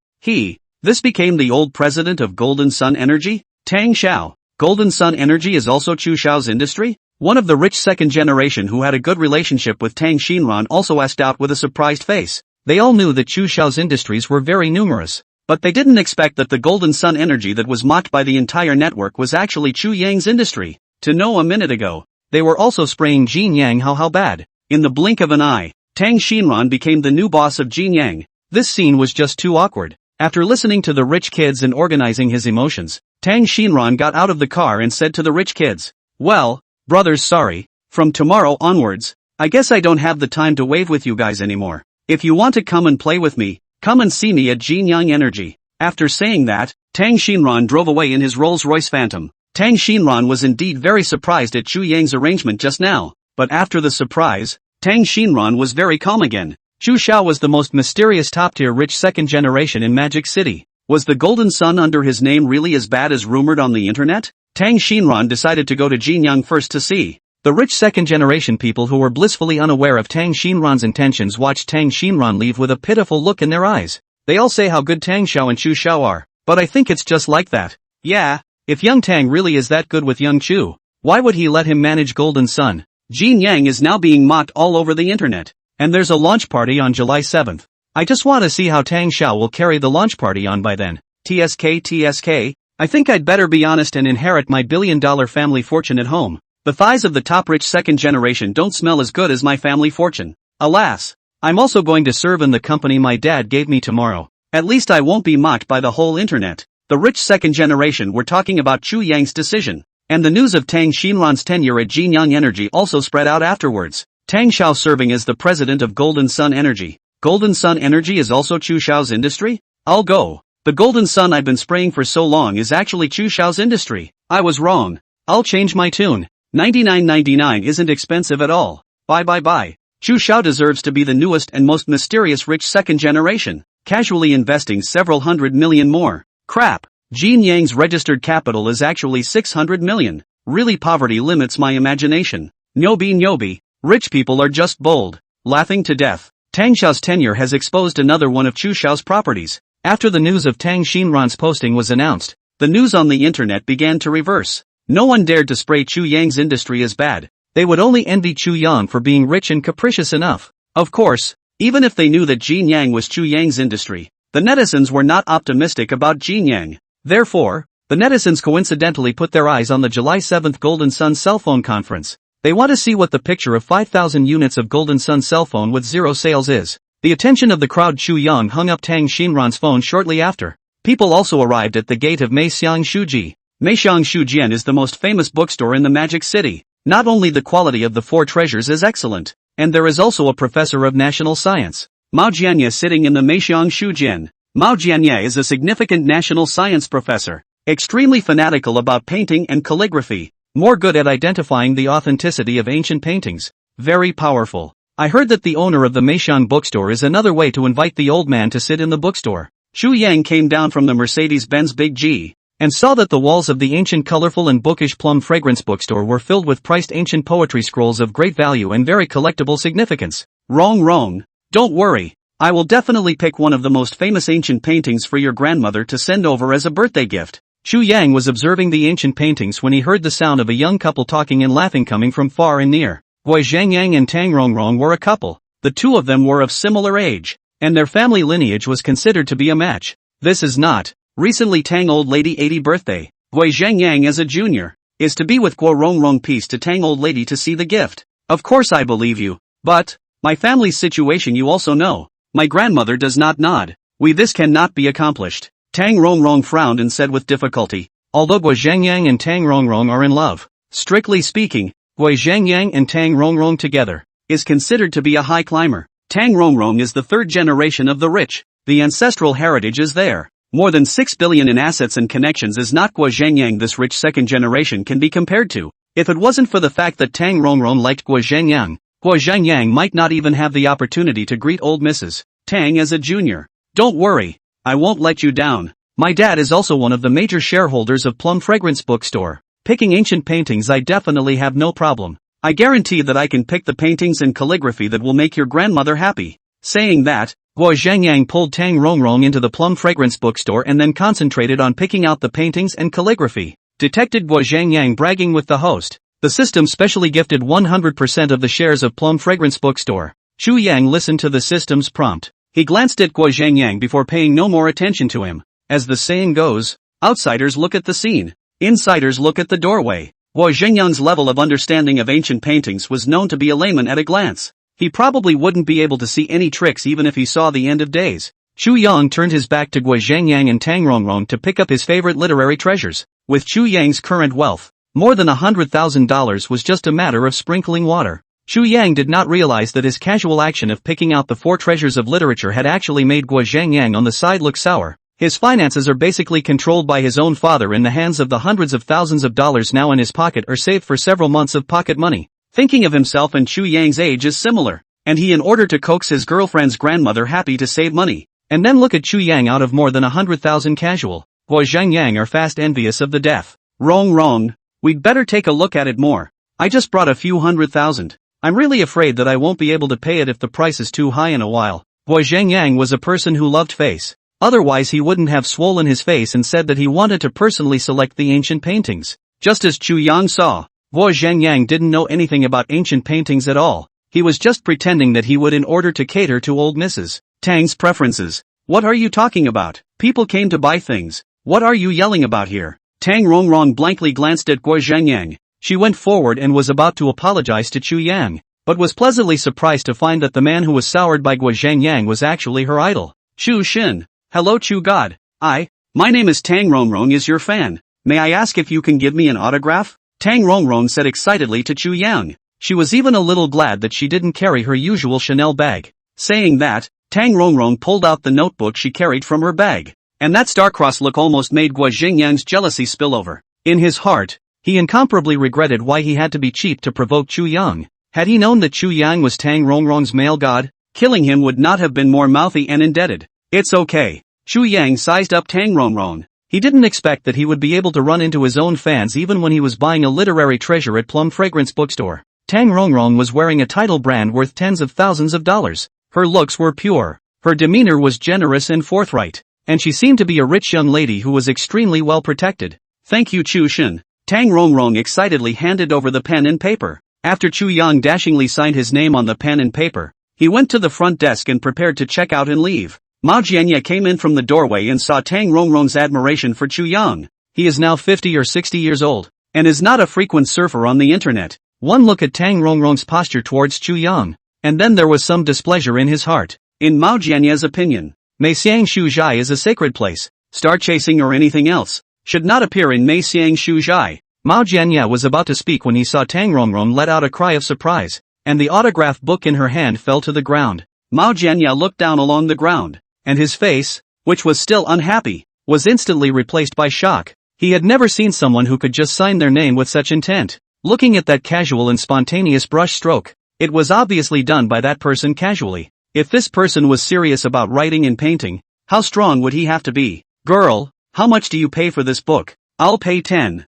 This became the old president of Golden Sun Energy? Tang Xiao. Golden Sun Energy is also Chu Xiao's industry? One of the rich second generation who had a good relationship with Tang Xinran also asked out with a surprised face. They all knew that Chu Xiao's industries were very numerous. But they didn't expect that the Golden Sun Energy that was mocked by the entire network was actually Chu Yang's industry. To know a minute ago, they were also spraying Jin Yang how bad. In the blink of an eye, Tang Xinran became the new boss of Jin Yang. This scene was just too awkward. After listening to the rich kids and organizing his emotions, Tang Xinran got out of the car and said to the rich kids, well, brothers sorry, from tomorrow onwards, I guess I don't have the time to wave with you guys anymore. If you want to come and play with me, come and see me at Jin Yang Energy. After saying that, Tang Xinran drove away in his Rolls-Royce Phantom. Tang Xinran was indeed very surprised at Chu Yang's arrangement just now, but after the surprise, Tang Xinran was very calm again. Chu Xiao was the most mysterious top-tier rich second generation in Magic City. Was the golden sun under his name really as bad as rumored on the internet? Tang Xinran decided to go to Jinyang first to see. The rich second-generation people who were blissfully unaware of Tang Xinran's intentions watched Tang Xinran leave with a pitiful look in their eyes. They all say how good Tang Xiao and Chu Xiao are, but I think it's just like that. Yeah, if young Tang really is that good with young Chu, why would he let him manage Golden Sun? Jinyang is now being mocked all over the internet. And there's a launch party on July 7th. I just want to see how Tang Xiao will carry the launch party on by then. TSK, I think I'd better be honest and inherit my billion-dollar family fortune at home. The thighs of the top rich second generation don't smell as good as my family fortune. Alas, I'm also going to serve in the company my dad gave me tomorrow. At least I won't be mocked by the whole internet. The rich second generation were talking about Chu Yang's decision, and the news of Tang Xinran's tenure at Jinyang Energy also spread out afterwards. Tang Xiao serving as the president of Golden Sun Energy. Golden Sun Energy is also Chu Xiao's industry? I'll go. The Golden Sun I've been spraying for so long is actually Chu Xiao's industry. I was wrong. I'll change my tune. $99.99 isn't expensive at all. Bye. Chu Xiao deserves to be the newest and most mysterious rich second generation, casually investing several hundred million more. Crap. Jinyang's registered capital is actually 600 million. Really, poverty limits my imagination. Nyobi. Rich people are just bold. Laughing to death. Tang Xiao's tenure has exposed another one of Chu Xiao's properties. After the news of Tang Xinran's posting was announced, the news on the internet began to reverse. No one dared to spray Chu Yang's industry as bad. They would only envy Chu Yang for being rich and capricious enough. Of course, even if they knew that Jinyang was Chu Yang's industry, the netizens were not optimistic about Jinyang. Therefore, the netizens coincidentally put their eyes on the July 7th Golden Sun cell phone conference. They want to see what the picture of 5,000 units of Golden Sun cell phone with zero sales is. The attention of the crowd. Chu Yang hung up Tang Xinran's phone shortly after. People also arrived at the gate of Meixiang Shuji. Meixiang Shujian is the most famous bookstore in the Magic City. Not only the quality of the four treasures is excellent, and there is also a professor of national science, Mao Jianye, sitting in the Meixiang Shujian. Mao Jianye is a significant national science professor, extremely fanatical about painting and calligraphy. More good at identifying the authenticity of ancient paintings. Very powerful. I heard that the owner of the Meixiang bookstore is another way to invite the old man to sit in the bookstore. Chu Yang came down from the Mercedes-Benz Big G, and saw that the walls of the ancient colorful and bookish plum fragrance bookstore were filled with priced ancient poetry scrolls of great value and very collectible significance. Wrong. Don't worry. I will definitely pick one of the most famous ancient paintings for your grandmother to send over as a birthday gift. Chu Yang was observing the ancient paintings when he heard the sound of a young couple talking and laughing coming from far and near. Gui Zhangyang and Tang Rongrong were a couple. The two of them were of similar age, and their family lineage was considered to be a match. This is not. Recently Tang old lady 80 birthday. Gui Zhangyang as a junior is to be with Guo Rongrong. Peace to Tang old lady to see the gift. Of course I believe you, but my family's situation you also know. My grandmother does not nod. This cannot be accomplished. Tang Rongrong frowned and said with difficulty, although Gui Zhangyang and Tang Rongrong are in love, strictly speaking, Gui Zhangyang and Tang Rongrong together is considered to be a high climber. Tang Rongrong is the third generation of the rich. The ancestral heritage is there. More than 6 billion in assets and connections is not Gui Zhangyang this rich second generation can be compared to. If it wasn't for the fact that Tang Rongrong liked Gui Zhangyang might not even have the opportunity to greet old Mrs. Tang as a junior. Don't worry. I won't let you down. My dad is also one of the major shareholders of Plum Fragrance Bookstore. Picking ancient paintings I definitely have no problem. I guarantee that I can pick the paintings and calligraphy that will make your grandmother happy. Saying that, Gui Zhangyang pulled Tang Rongrong into the Plum Fragrance Bookstore and then concentrated on picking out the paintings and calligraphy. Detected Gui Zhangyang bragging with the host. The system specially gifted 100% of the shares of Plum Fragrance Bookstore. Chu Yang listened to the system's prompt. He glanced at Gui Zhangyang before paying no more attention to him. As the saying goes, outsiders look at the scene, insiders look at the doorway. Gui Zhangyang's level of understanding of ancient paintings was known to be a layman at a glance. He probably wouldn't be able to see any tricks even if he saw the end of days. Chu Yang turned his back to Gui Zhangyang and Tang Rongrong to pick up his favorite literary treasures. With Chu Yang's current wealth, more than $100,000 was just a matter of sprinkling water. Chu Yang did not realize that his casual action of picking out the four treasures of literature had actually made Gui Zhangyang on the side look sour. His finances are basically controlled by his own father in the hands of the hundreds of thousands of dollars now in his pocket or saved for several months of pocket money. thinking of himself and Chu Yang's age is similar, and he in order to coax his girlfriend's grandmother happy to save money. And then look at Chu Yang out of more than 100,000 casual. Boy Zhang Yang are fast envious of the deaf. Wrong. We'd better take a look at it more. I just brought a few 100,000. I'm really afraid that I won't be able to pay it if the price is too high in a while. Boy Zhang Yang was a person who loved face. Otherwise he wouldn't have swollen his face and said that he wanted to personally select the ancient paintings. Just as Chu Yang saw, Boy Zhang Yang didn't know anything about ancient paintings at all. He was just pretending that he would in order to cater to old Mrs. Tang's preferences. What are you talking about? People came to buy things. What are you yelling about here? Tang Rongrong blankly glanced at Guo Zhangyang. She went forward and was about to apologize to Chu Yang, but was pleasantly surprised to find that the man who was soured by Guo Zhangyang was actually her idol. Chu Xin. Hello Chu God. My name is Tang Rongrong is your fan. May I ask if you can give me an autograph? Tang Rongrong said excitedly to Chu Yang. She was even a little glad that she didn't carry her usual Chanel bag. Saying that, Tang Rongrong pulled out the notebook she carried from her bag. And that star-crossed look almost made Guo Zhangyang's jealousy spill over. In his heart, he incomparably regretted why he had to be cheap to provoke Chu Yang. Had he known that Chu Yang was Tang Rongrong's male god, killing him would not have been more mouthy and indebted. It's okay. Chu Yang sized up Tang Rongrong. He didn't expect that he would be able to run into his own fans even when he was buying a literary treasure at Plum Fragrance bookstore. Tang Rongrong was wearing a title brand worth tens of thousands of dollars. Her looks were pure. Her demeanor was generous and forthright. And she seemed to be a rich young lady who was extremely well protected. Thank you Chu Xin. Tang Rongrong excitedly handed over the pen and paper. After Chu Yang dashingly signed his name on the pen and paper, he went to the front desk and prepared to check out and leave. Mao Jianya came in from the doorway and saw Tang Rongrong's admiration for Chu Yang. He is now 50 or 60 years old, and is not a frequent surfer on the internet. One look at Tang Rongrong's posture towards Chu Yang, and then there was some displeasure in his heart. In Mao Jianya's opinion, Meixiang Shuzhai is a sacred place. Star chasing or anything else should not appear in Meixiang Shuzhai. Mao Jianya was about to speak when he saw Tang Rongrong let out a cry of surprise, and the autograph book in her hand fell to the ground. Mao Jianya looked down along the ground, and his face, which was still unhappy, was instantly replaced by shock. He had never seen someone who could just sign their name with such intent. Looking at that casual and spontaneous brush stroke, it was obviously done by that person casually. If this person was serious about writing and painting, how strong would he have to be? Girl, how much do you pay for this book? I'll pay 10,000.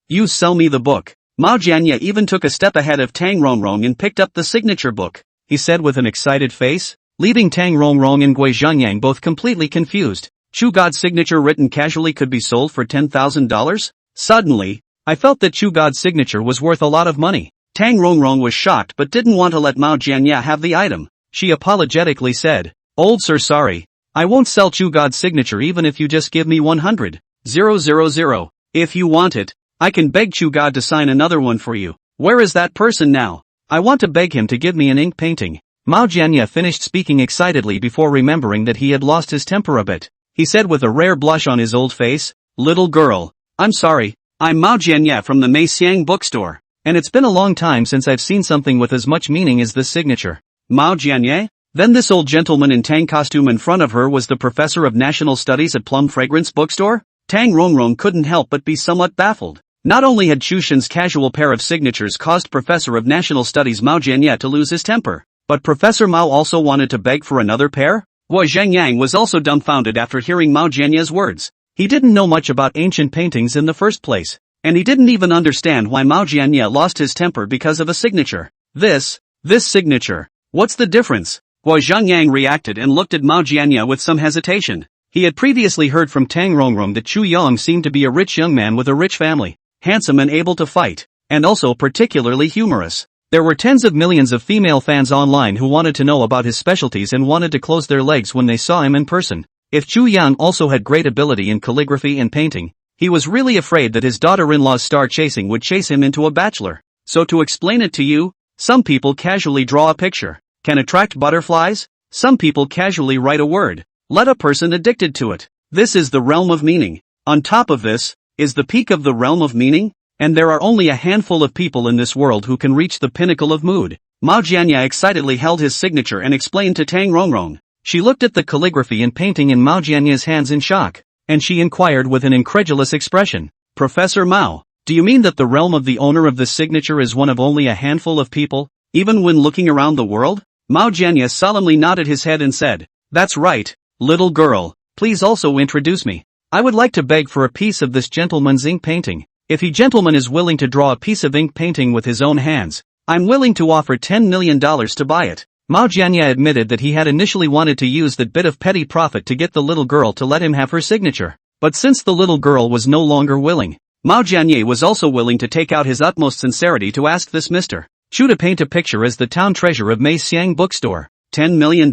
You sell me the book. Mao Jianya even took a step ahead of Tang Rongrong and picked up the signature book, he said with an excited face, leaving Tang Rongrong and Gui Zhangyang both completely confused. Chu God's signature written casually could be sold for $10,000? Suddenly, I felt that Chu God's signature was worth a lot of money. Tang Rongrong was shocked but didn't want to let Mao Jianya have the item. She apologetically said, "Old sir, sorry. I won't sell Chu God's signature even if you just give me 100,000. If you want it, I can beg Chu God to sign another one for you. Where is that person now? I want to beg him to give me an ink painting." Mao Jianya finished speaking excitedly before remembering that he had lost his temper a bit. He said with a rare blush on his old face, "Little girl, I'm sorry. I'm Mao Jianya from the Meixiang bookstore. And it's been a long time since I've seen something with as much meaning as this signature." Mao Jianya? Then this old gentleman in Tang costume in front of her was the professor of national studies at Plum Fragrance bookstore? Tang Rongrong couldn't help but be somewhat baffled. Not only had Chu Xin's casual pair of signatures caused Professor of National Studies Mao Jianya to lose his temper, but Professor Mao also wanted to beg for another pair? Guo Zhangyang was also dumbfounded after hearing Mao Jianya's words. He didn't know much about ancient paintings in the first place, and he didn't even understand why Mao Jianya lost his temper because of a signature. This signature. What's the difference? Guo Zhangyang reacted and looked at Mao Jianya with some hesitation. He had previously heard from Tang Rongrong that Chu Yang seemed to be a rich young man with a rich family, handsome and able to fight, and also particularly humorous. There were tens of millions of female fans online who wanted to know about his specialties and wanted to close their legs when they saw him in person. If Chu Yang also had great ability in calligraphy and painting, he was really afraid that his daughter-in-law's star chasing would chase him into a bachelor. So to explain it to you, some people casually draw a picture, can attract butterflies. Some people casually write a word, let a person addicted to it. This is the realm of meaning. On top of this, is the peak of the realm of meaning, and there are only a handful of people in this world who can reach the pinnacle of mood. Mao Jianya excitedly held his signature and explained to Tang Rongrong. She looked at the calligraphy and painting in Mao Jianya's hands in shock, and she inquired with an incredulous expression, "Professor Mao, Do you mean that the realm of the owner of this signature is one of only a handful of people, even when looking around the world? Mao Jianye solemnly nodded his head and said, "That's right, little girl, please also introduce me. I would like to beg for a piece of this gentleman's ink painting. If he gentleman is willing to draw a piece of ink painting with his own hands, I'm willing to offer $10 million to buy it." Mao Jianye admitted that he had initially wanted to use that bit of petty profit to get the little girl to let him have her signature. But since the little girl was no longer willing, Mao Jianye was also willing to take out his utmost sincerity to ask this Mr. Chu to paint a picture as the town treasure of Mei Xiang bookstore. $10 million?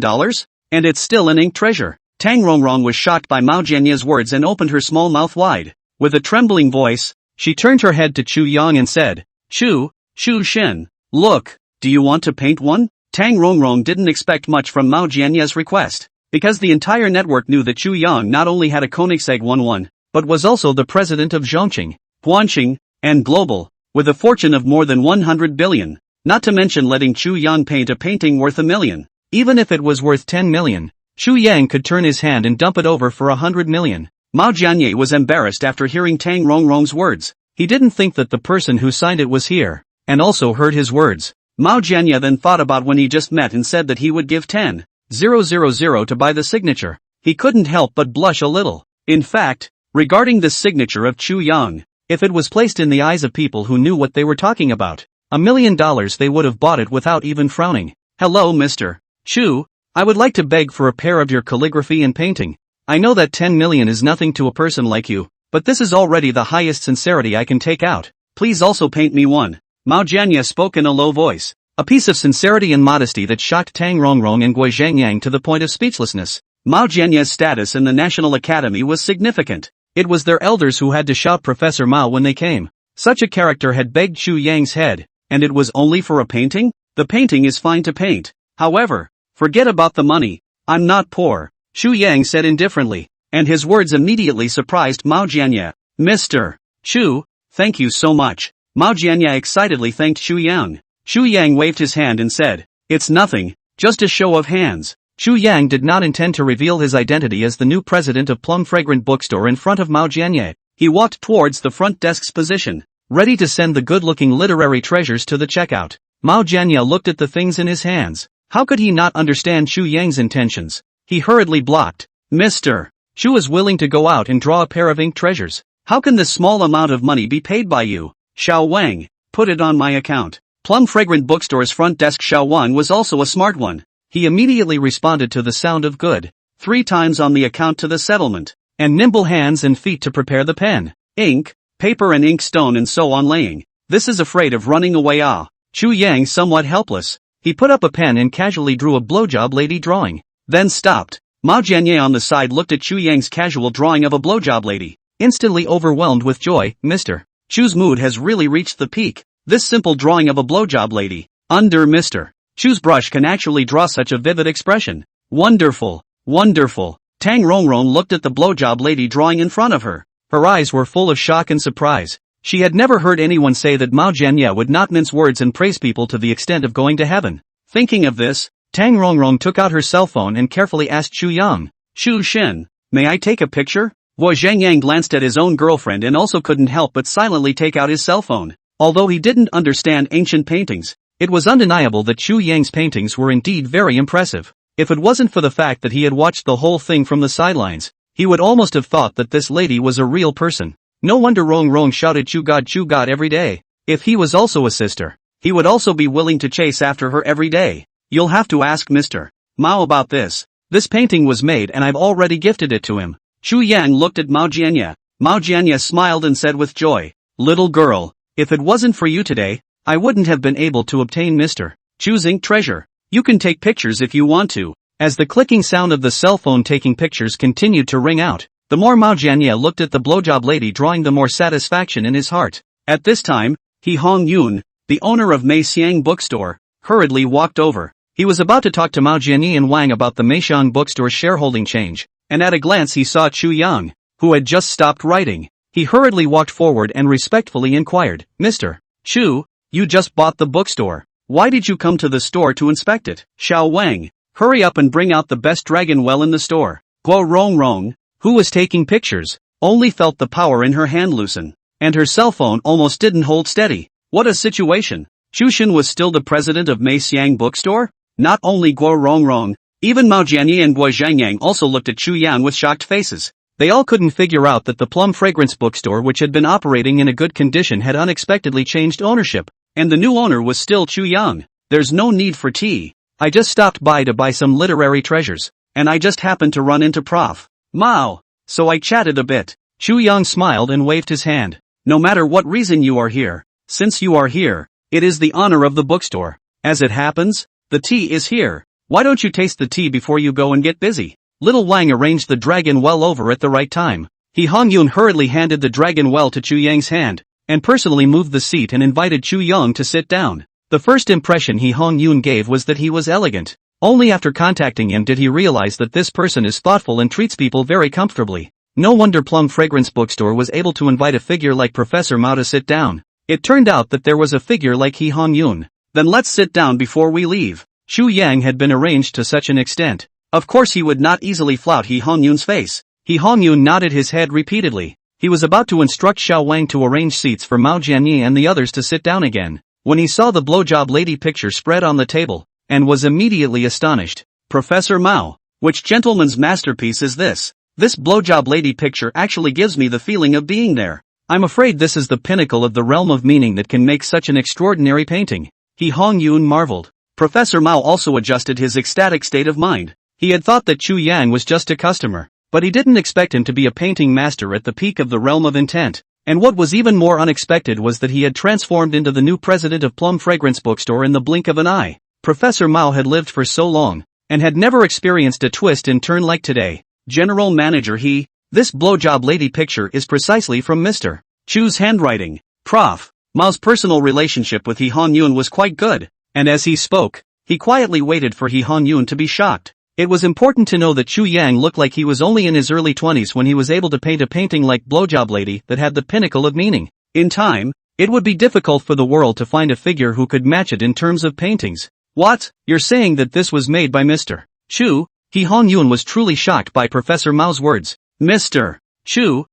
And it's still an ink treasure. Tang Rongrong was shocked by Mao Jianye's words and opened her small mouth wide. With a trembling voice, she turned her head to Chu Yang and said, Chu Shen, look, do you want to paint one? Tang Rongrong didn't expect much from Mao Jianye's request, because the entire network knew that Chu Yang not only had a Koenigsegg 11, but was also the president of Zhongqing, Huanqing, and Global, with a fortune of more than 100 billion, not to mention letting Chu Yang paint a painting worth $1 million. Even if it was worth 10 million, Chu Yang could turn his hand and dump it over for 100 million. Mao Jianye was embarrassed after hearing Tang Rongrong's words. He didn't think that the person who signed it was here, and also heard his words. Mao Jianye then thought about when he just met and said that he would give 10,000 to buy the signature. He couldn't help but blush a little. In fact, regarding this signature of Chu Yang, if it was placed in the eyes of people who knew what they were talking about, $1 million they would have bought it without even frowning. Hello Mr. Chu, I would like to beg for a pair of your calligraphy and painting. I know that 10 million is nothing to a person like you, but this is already the highest sincerity I can take out. Please also paint me one. Mao Jianye spoke in a low voice, a piece of sincerity and modesty that shocked Tang Rongrong and Gui Zhangyang to the point of speechlessness. Mao Jianye's status in the National Academy was significant. It was their elders who had to shout Professor Mao when they came. Such a character had begged Chu Yang's head, and it was only for a painting? The painting is fine to paint. However, forget about the money. I'm not poor, Chu Yang said indifferently, and his words immediately surprised Mao Jianye. Mr. Chu, thank you so much. Mao Jianye excitedly thanked Chu Yang. Chu Yang waved his hand and said, "It's nothing, just a show of hands." Chu Yang did not intend to reveal his identity as the new president of Plum Fragrant Bookstore in front of Mao Jianye. He walked towards the front desk's position, ready to send the good-looking literary treasures to the checkout. Mao Jianye looked at the things in his hands. How could he not understand Chu Yang's intentions? He hurriedly blocked. Mr. Chu is willing to go out and draw a pair of ink treasures. How can this small amount of money be paid by you? Xiao Wang, put it on my account. Plum Fragrant Bookstore's front desk Xiao Wang was also a smart one. He immediately responded to the sound of good. 3 times on the account to the settlement. And nimble hands and feet to prepare the pen, ink, paper and ink stone and so on laying. This is afraid of running away. Chu Yang somewhat helpless. He put up a pen and casually drew a blowjob lady drawing. Then stopped. Mao Jianye on the side looked at Chu Yang's casual drawing of a blowjob lady. Instantly overwhelmed with joy, Mr. Chu's mood has really reached the peak. This simple drawing of a blowjob lady, under Mr. Chu's brush can actually draw such a vivid expression. Wonderful, wonderful. Tang Rongrong looked at the blowjob lady drawing in front of her. Her eyes were full of shock and surprise. She had never heard anyone say that Mao Jianye would not mince words and praise people to the extent of going to heaven. Thinking of this, Tang Rongrong took out her cell phone and carefully asked Chu Yang, Chu Shen, may I take a picture? Gui Zhangyang glanced at his own girlfriend and also couldn't help but silently take out his cell phone. Although he didn't understand ancient paintings, it was undeniable that Chu Yang's paintings were indeed very impressive. If it wasn't for the fact that he had watched the whole thing from the sidelines, he would almost have thought that this lady was a real person. No wonder Rongrong shouted Chu God every day. If he was also a sister, he would also be willing to chase after her every day. You'll have to ask Mr. Mao about this. This painting was made and I've already gifted it to him. Chu Yang looked at Mao Jianye. Mao Jianye smiled and said with joy, little girl, if it wasn't for you today, I wouldn't have been able to obtain Mr. Chu's ink treasure. You can take pictures if you want to. As the clicking sound of the cell phone taking pictures continued to ring out, the more Mao Jianye looked at the blowjob lady drawing, the more satisfaction in his heart. At this time, He Hong Yun, the owner of Mei Xiang bookstore, hurriedly walked over. He was about to talk to Mao Jianye and Wang about the Meixiang bookstore's shareholding change, and at a glance he saw Chu Yang, who had just stopped writing. He hurriedly walked forward and respectfully inquired, Mr. Chu, you just bought the bookstore. Why did you come to the store to inspect it? Xiao Wang, hurry up and bring out the best dragon well in the store. Guo Rongrong, who was taking pictures, only felt the power in her hand loosen. and her cell phone almost didn't hold steady. What a situation. Chu Xin was still the president of Mei Xiang bookstore? Not only Guo Rongrong, even Mao Jianye and Guo Zhangyang also looked at Chu Yang with shocked faces. They all couldn't figure out that the Plum Fragrance bookstore, which had been operating in a good condition, had unexpectedly changed ownership, and the new owner was still Chu Yang. There's no need for tea. I just stopped by to buy some literary treasures, and I just happened to run into Prof. Mao. So I chatted a bit. Chu Yang smiled and waved his hand. No matter what reason you are here, since you are here, it is the honor of the bookstore. As it happens, the tea is here. Why don't you taste the tea before you go and get busy? Little Wang arranged the dragon well over at the right time. He Hongyun hurriedly handed the dragon well to Chu Yang's hand, and personally moved the seat and invited Chu Yang to sit down. The first impression He Hongyun gave was that he was elegant. Only after contacting him did he realize that this person is thoughtful and treats people very comfortably. No wonder Plum Fragrance Bookstore was able to invite a figure like Professor Mao to sit down. It turned out that there was a figure like He Hongyun. Then let's sit down before we leave. Chu Yang had been arranged to such an extent. Of course he would not easily flout He Hongyun's face. He Hongyun nodded his head repeatedly. He was about to instruct Xiao Wang to arrange seats for Mao Jianye and the others to sit down again, when he saw the blowjob lady picture spread on the table, and was immediately astonished. Professor Mao, which gentleman's masterpiece is this? This blowjob lady picture actually gives me the feeling of being there. I'm afraid this is the pinnacle of the realm of meaning that can make such an extraordinary painting. He Hongyun marveled. Professor Mao also adjusted his ecstatic state of mind. He had thought that Chu Yang was just a customer, but he didn't expect him to be a painting master at the peak of the realm of intent. And what was even more unexpected was that he had transformed into the new president of Plum Fragrance Bookstore in the blink of an eye. Professor Mao had lived for so long, and had never experienced a twist and turn like today. General Manager this blowjob lady picture is precisely from Mr. Chu's handwriting. Prof. Mao's personal relationship with He Hongyun was quite good, and as he spoke, he quietly waited for He Hongyun to be shocked. It was important to know that Chu Yang looked like he was only in his early 20s when he was able to paint a painting like Blowjob Lady that had the pinnacle of meaning. In time, it would be difficult for the world to find a figure who could match it in terms of paintings. What? You're saying that this was made by Mr. Chu? He Hongyun was truly shocked by Professor Mao's words. Mr. Chu,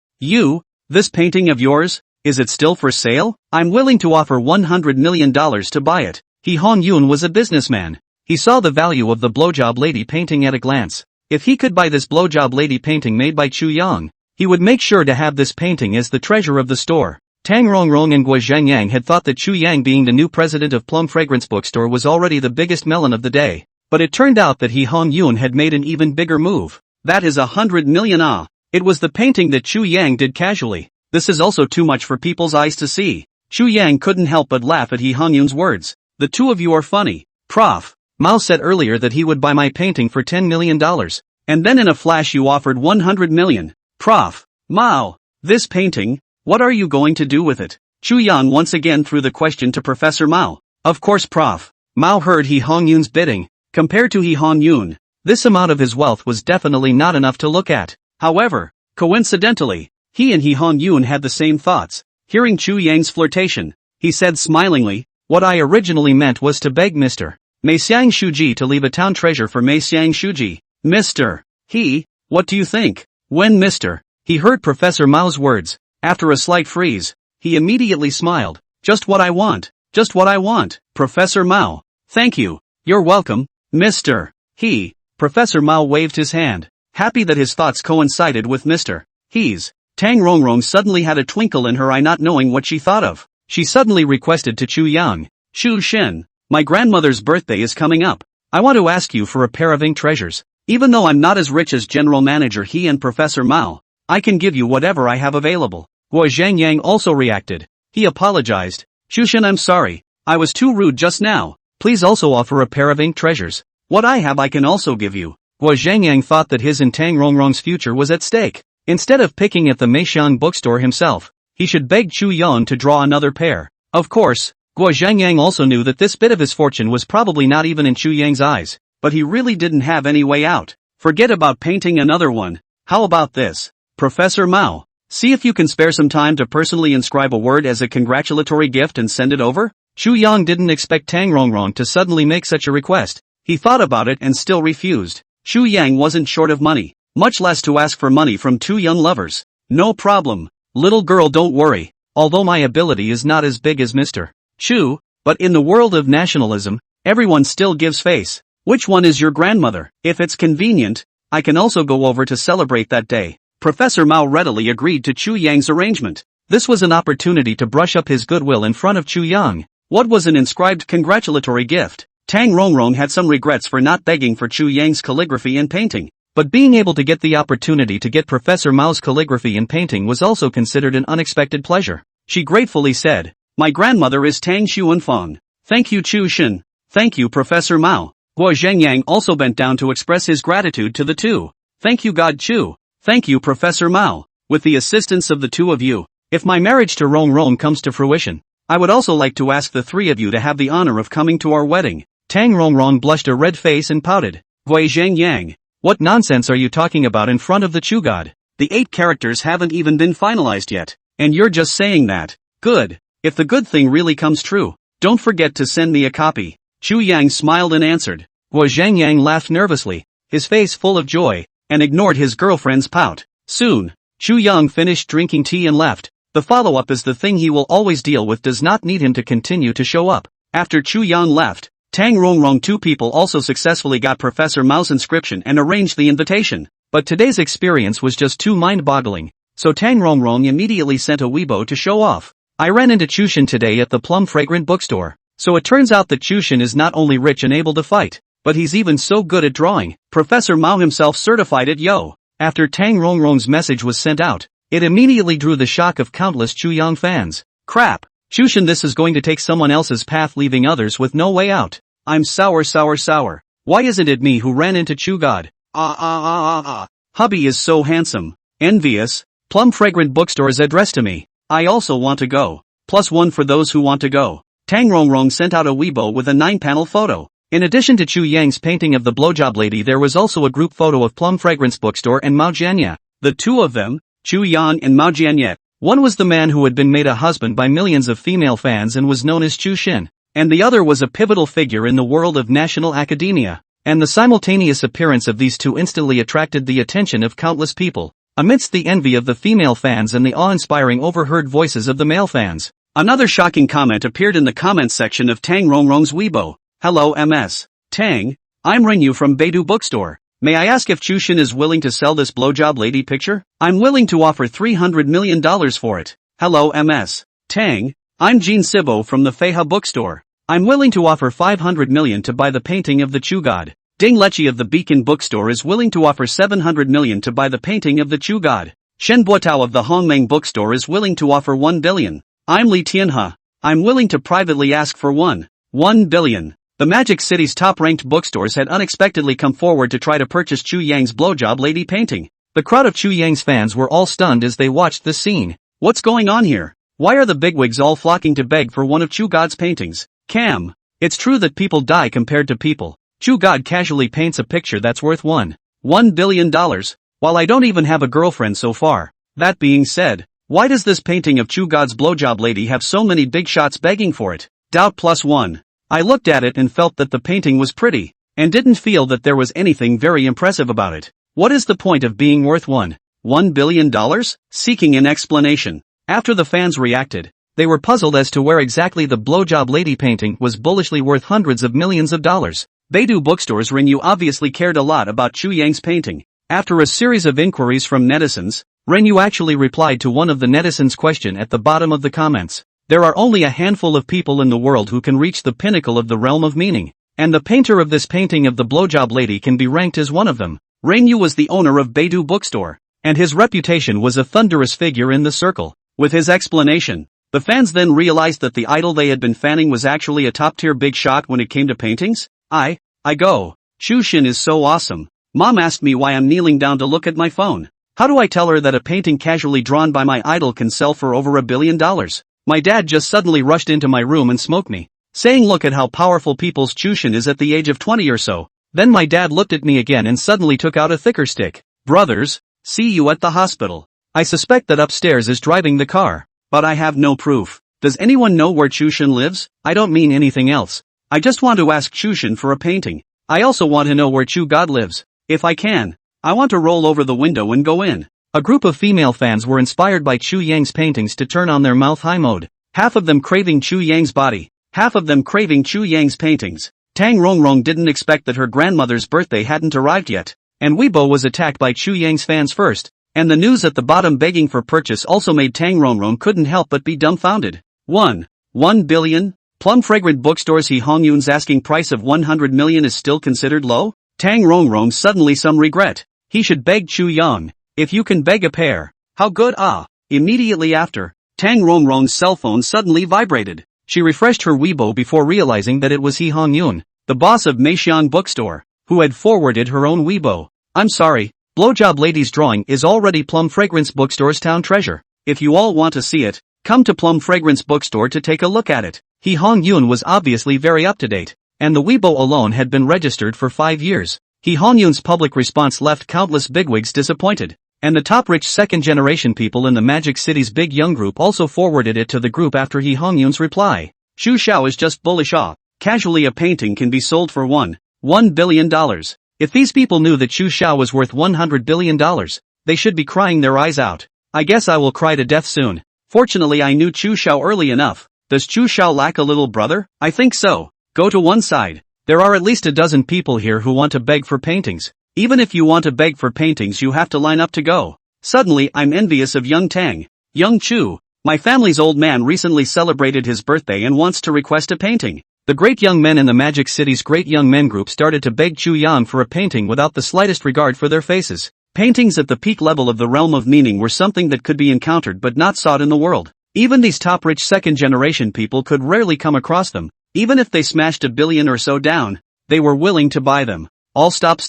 this painting of yours, is it still for sale? I'm willing to offer $100 million to buy it. He Hongyun was a businessman. He saw the value of the blowjob lady painting at a glance. If he could buy this blowjob lady painting made by Chu Yang, he would make sure to have this painting as the treasure of the store. Tang Rongrong and Guo Zhangyang had thought that Chu Yang being the new president of Plum Fragrance Bookstore was already the biggest melon of the day. But it turned out that He Hongyun had made an even bigger move. That is $100 million. It was the painting that Chu Yang did casually. This is also too much for people's eyes to see. Chu Yang couldn't help but laugh at He Hongyun's words. The two of you are funny. Prof. Mao said earlier that he would buy my painting for $10 million. And then in a flash you offered $100 million. Prof. Mao, this painting, what are you going to do with it? Chu Yang once again threw the question to Professor Mao. Of course Prof. Mao heard He Hongyun's bidding. Compared to He Hongyun, this amount of his wealth was definitely not enough to look at. However, coincidentally, he and He Hongyun had the same thoughts. Hearing Chu Yang's flirtation, he said smilingly, what I originally meant was to beg Mr. Mei Xiang Shuji to leave a town treasure for Mei Xiang Shuji. Mr. What do you think? When Mr. He heard Professor Mao's words, after a slight freeze, he immediately smiled. Just what I want. Just what I want. Professor Mao. Thank you. You're welcome, Mr. Professor Mao waved his hand, happy that his thoughts coincided with Mr. He's. Tang Rongrong suddenly had a twinkle in her eye, not knowing what she thought of. She suddenly requested to Chu Yang. Chu Shen, my grandmother's birthday is coming up. I want to ask you for a pair of ink treasures. Even though I'm not as rich as General Manager He and Professor Mao, I can give you whatever I have available. Guo Zhangyang also reacted. He apologized. Chu Shen, I'm sorry. I was too rude just now. Please also offer a pair of ink treasures. What I have I can also give you. Guo Zhangyang thought that his and Tang Rongrong's future was at stake. Instead of picking at the Meixiang bookstore himself, he should beg Chu Yan to draw another pair. Of course, Guo Zhangyang also knew that this bit of his fortune was probably not even in Chu Yang's eyes, but he really didn't have any way out. Forget about painting another one. How about this? Professor Mao, see if you can spare some time to personally inscribe a word as a congratulatory gift and send it over? Chu Yang didn't expect Tang Rongrong to suddenly make such a request. He thought about it and still refused. Chu Yang wasn't short of money, much less to ask for money from two young lovers. No problem. Little girl, don't worry. although my ability is not as big as Mr. Chu, but in the world of nationalism, everyone still gives face. Which one is your grandmother? If it's convenient, I can also go over to celebrate that day. Professor Mao readily agreed to Chu Yang's arrangement. This was an opportunity to brush up his goodwill in front of Chu Yang. What was an inscribed congratulatory gift? Tang Rongrong had some regrets for not begging for Chu Yang's calligraphy and painting, but being able to get the opportunity to get Professor Mao's calligraphy and painting was also considered an unexpected pleasure. She gratefully said, "My grandmother is Tang Xuanfang. Thank you Chu Shen. Thank you Professor Mao." Guo Zhengyang also bent down to express his gratitude to the two. "Thank you God Chu. Thank you Professor Mao. With the assistance of the two of you, if my marriage to Rongrong comes to fruition, I would also like to ask the three of you to have the honor of coming to our wedding." Tang Rongrong blushed a red face and pouted. "Guo Zhengyang, what nonsense are you talking about in front of the Chu God? The 8 characters haven't even been finalized yet, and you're just saying that. Good. If the good thing really comes true, don't forget to send me a copy." Chu Yang smiled and answered. Guo Zhengyang laughed nervously, his face full of joy, and ignored his girlfriend's pout. Soon, Chu Yang finished drinking tea and left. The follow-up is the thing he will always deal with, does not need him to continue to show up. After Chu Yang left, Tang Rongrong two people also successfully got Professor Mao's inscription and arranged the invitation. But today's experience was just too mind-boggling, so Tang Rongrong immediately sent a Weibo to show off. "I ran into Chushin today at the Plum Fragrant bookstore. So it turns out that Chushin is not only rich and able to fight, but he's even so good at drawing. Professor Mao himself certified it yo." After Tang Rongrong's message was sent out, it immediately drew the shock of countless Chu Yang fans. "Crap, Chushin, this is going to take someone else's path, leaving others with no way out. I'm sour. Why isn't it me who ran into Chu God? Hubby is so handsome. Envious. Plum Fragrant bookstore is addressed to me. I also want to go. +1 for those who want to go." Tang Rongrong sent out a Weibo with a 9-panel photo. In addition to Chu Yang's painting of the blowjob lady, there was also a group photo of Plum Fragrance bookstore and Mao Jianye. The two of them, Chu Yan and Mao Jianye. One was the man who had been made a husband by millions of female fans and was known as Chu Xin, and the other was a pivotal figure in the world of national academia. And the simultaneous appearance of these two instantly attracted the attention of countless people, amidst the envy of the female fans and the awe-inspiring overheard voices of the male fans. Another shocking comment appeared in the comments section of Tang Rongrong's Weibo. "Hello MS. Tang, I'm Ringyu from Beidou Bookstore. May I ask if Chushin is willing to sell this blowjob lady picture? I'm willing to offer $300 million for it." "Hello MS. Tang, I'm Jean Sibo from the Feiha Bookstore. I'm willing to offer $500 million to buy the painting of the Chu God." Ding Lechi of the Beacon Bookstore is willing to offer $700 million to buy the painting of the Chu God. Shen Buotao of the Hongmeng Bookstore is willing to offer $1 billion. I'm Li Tianhe. I'm willing to privately ask for $1 billion. The Magic City's top-ranked bookstores had unexpectedly come forward to try to purchase Chu Yang's blowjob lady painting. The crowd of Chu Yang's fans were all stunned as they watched this scene. What's going on here? Why are the bigwigs all flocking to beg for one of Chu God's paintings? Cam. It's true that people die compared to people. Chu God casually paints a picture that's worth $1 billion, while I don't even have a girlfriend so far. That being said, why does this painting of Chu God's blowjob lady have so many big shots begging for it? Doubt +1. I looked at it and felt that the painting was pretty, and didn't feel that there was anything very impressive about it. What is the point of being worth $1 billion? Seeking an explanation. After the fans reacted, they were puzzled as to where exactly the blowjob lady painting was bullishly worth hundreds of millions of dollars. Beidou Bookstore's Ringyu obviously cared a lot about Chu Yang's painting. After a series of inquiries from netizens, Ringyu actually replied to one of the netizens' question at the bottom of the comments. There are only a handful of people in the world who can reach the pinnacle of the realm of meaning, and the painter of this painting of the blowjob lady can be ranked as one of them. Ringyu was the owner of Beidou Bookstore, and his reputation was a thunderous figure in the circle. With his explanation, the fans then realized that the idol they had been fanning was actually a top-tier big shot when it came to paintings. I go. Chu Xin is so awesome. Mom asked me why I'm kneeling down to look at my phone. How do I tell her that a painting casually drawn by my idol can sell for over $1 billion? My dad just suddenly rushed into my room and smoked me, saying look at how powerful people's Chu Xin is at the age of 20 or so. Then my dad looked at me again and suddenly took out a thicker stick. Brothers, see you at the hospital. I suspect that upstairs is driving the car, but I have no proof. Does anyone know where Chu Xin lives? I don't mean anything else. I just want to ask Chu Xin for a painting. I also want to know where Chu God lives. If I can, I want to roll over the window and go in. A group of female fans were inspired by Chu Yang's paintings to turn on their mouth high mode, half of them craving Chu Yang's body, half of them craving Chu Yang's paintings. Tang Rongrong didn't expect that her grandmother's birthday hadn't arrived yet, and Weibo was attacked by Chu Yang's fans first, and the news at the bottom begging for purchase also made Tang Rongrong couldn't help but be dumbfounded. 1 billion? Plum fragrant bookstores He Hongyun's asking price of 100 million is still considered low? Tang Rongrong suddenly some regret. He should beg Chu Yang. If you can beg a pair, how good Immediately after, Tang Rongrong's cell phone suddenly vibrated. She refreshed her Weibo before realizing that it was He Hongyun, the boss of Meixiang bookstore, who had forwarded her own Weibo. I'm sorry, Blowjob Lady's drawing is already Plum Fragrance Bookstore's town treasure. If you all want to see it, come to Plum Fragrance Bookstore to take a look at it. He Hongyun was obviously very up to date, and the Weibo alone had been registered for 5 years. He Hongyun's public response left countless bigwigs disappointed. And the top rich second-generation people in the Magic City's Big Young group also forwarded it to the group after He Hongyun's reply. Xu Xiao is just bullish. Casually a painting can be sold for $1 billion. If these people knew that Xu Xiao was worth $100 billion, they should be crying their eyes out. I guess I will cry to death soon. Fortunately I knew Xu Xiao early enough. Does Xu Xiao lack a little brother? I think so. Go to one side. There are at least a dozen people here who want to beg for paintings. Even if you want to beg for paintings you have to line up to go. Suddenly I'm envious of young Tang. Young Chu, my family's old man recently celebrated his birthday and wants to request a painting. The great young men in the Magic City's Great Young Men group started to beg Chu Yang for a painting without the slightest regard for their faces. Paintings at the peak level of the realm of meaning were something that could be encountered but not sought in the world. Even these top rich second generation people could rarely come across them. Even if they smashed $1 billion or so down, they were willing to buy them. All stop.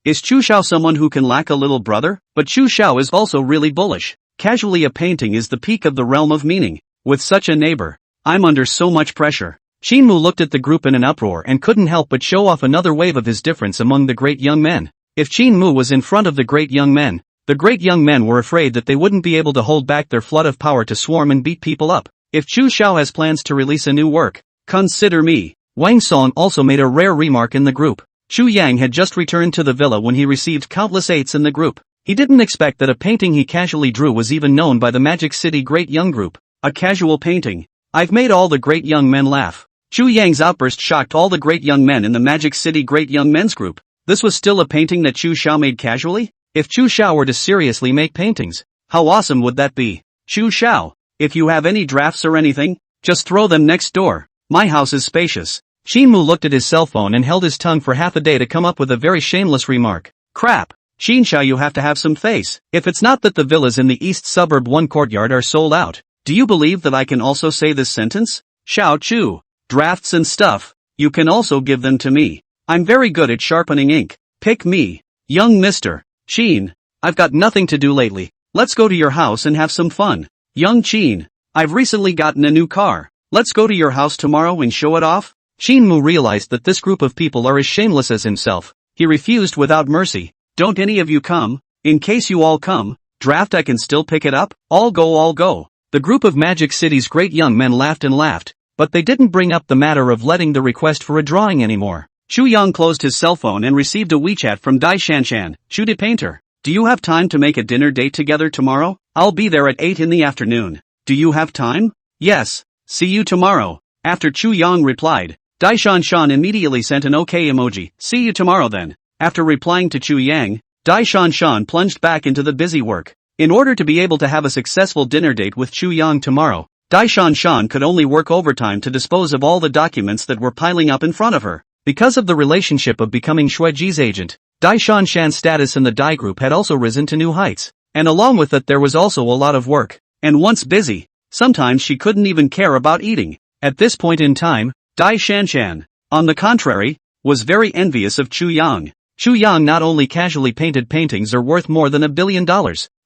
Is Xu Xiao someone who can lack a little brother? But Xu Xiao is also really bullish. Casually a painting is the peak of the realm of meaning. With such a neighbor, I'm under so much pressure. Shinmu looked at the group in an uproar and couldn't help but show off another wave of his difference among the great young men. If Shinmu was in front of the great young men were afraid that they wouldn't be able to hold back their flood of power to swarm and beat people up. If Xu Xiao has plans to release a new work, consider me. Wang Song also made a rare remark in the group. Chu Yang had just returned to the villa when he received countless eights in the group. He didn't expect that a painting he casually drew was even known by the Magic City Great Young Group. A casual painting. I've made all the great young men laugh. Chu Yang's outburst shocked all the great young men in the Magic City Great Young Men's group. This was still a painting that Xu Xiao made casually? If Xu Xiao were to seriously make paintings, how awesome would that be? Xu Xiao, if you have any drafts or anything, just throw them next door. My house is spacious. Shinmu looked at his cell phone and held his tongue for half a day to come up with a very shameless remark. Crap. Xiao, you have to have some face. If it's not that the villas in the east suburb 1 courtyard are sold out, do you believe that I can also say this sentence? Xiao Chu. Drafts and stuff, you can also give them to me. I'm very good at sharpening ink. Pick me. Young Mr. Qin. I've got nothing to do lately. Let's go to your house and have some fun. Young Qin. I've recently gotten a new car. Let's go to your house tomorrow and show it off. Shinmu realized that this group of people are as shameless as himself. He refused without mercy. Don't any of you come? In case you all come, draft I can still pick it up? All go. The group of Magic City's great young men laughed and laughed, but they didn't bring up the matter of letting the request for a drawing anymore. Xu Yang closed his cell phone and received a WeChat from Dai Shanshan. Xu the painter. Do you have time to make a dinner date together tomorrow? I'll be there at 8 in the afternoon. Do you have time? Yes. See you tomorrow. After Chu Yang replied, Dai Shanshan immediately sent an OK emoji. See you tomorrow then. After replying to Chu Yang, Dai Shanshan plunged back into the busy work. In order to be able to have a successful dinner date with Chu Yang tomorrow, Dai Shanshan could only work overtime to dispose of all the documents that were piling up in front of her. Because of the relationship of becoming Shuiji's agent, Dai Shanshan's status in the Dai group had also risen to new heights. And along with it there was also a lot of work. And once busy, sometimes she couldn't even care about eating. At this point in time, Dai Shanshan, on the contrary, was very envious of Chu Yang. Chu Yang not only casually painted paintings are worth more than $1 billion,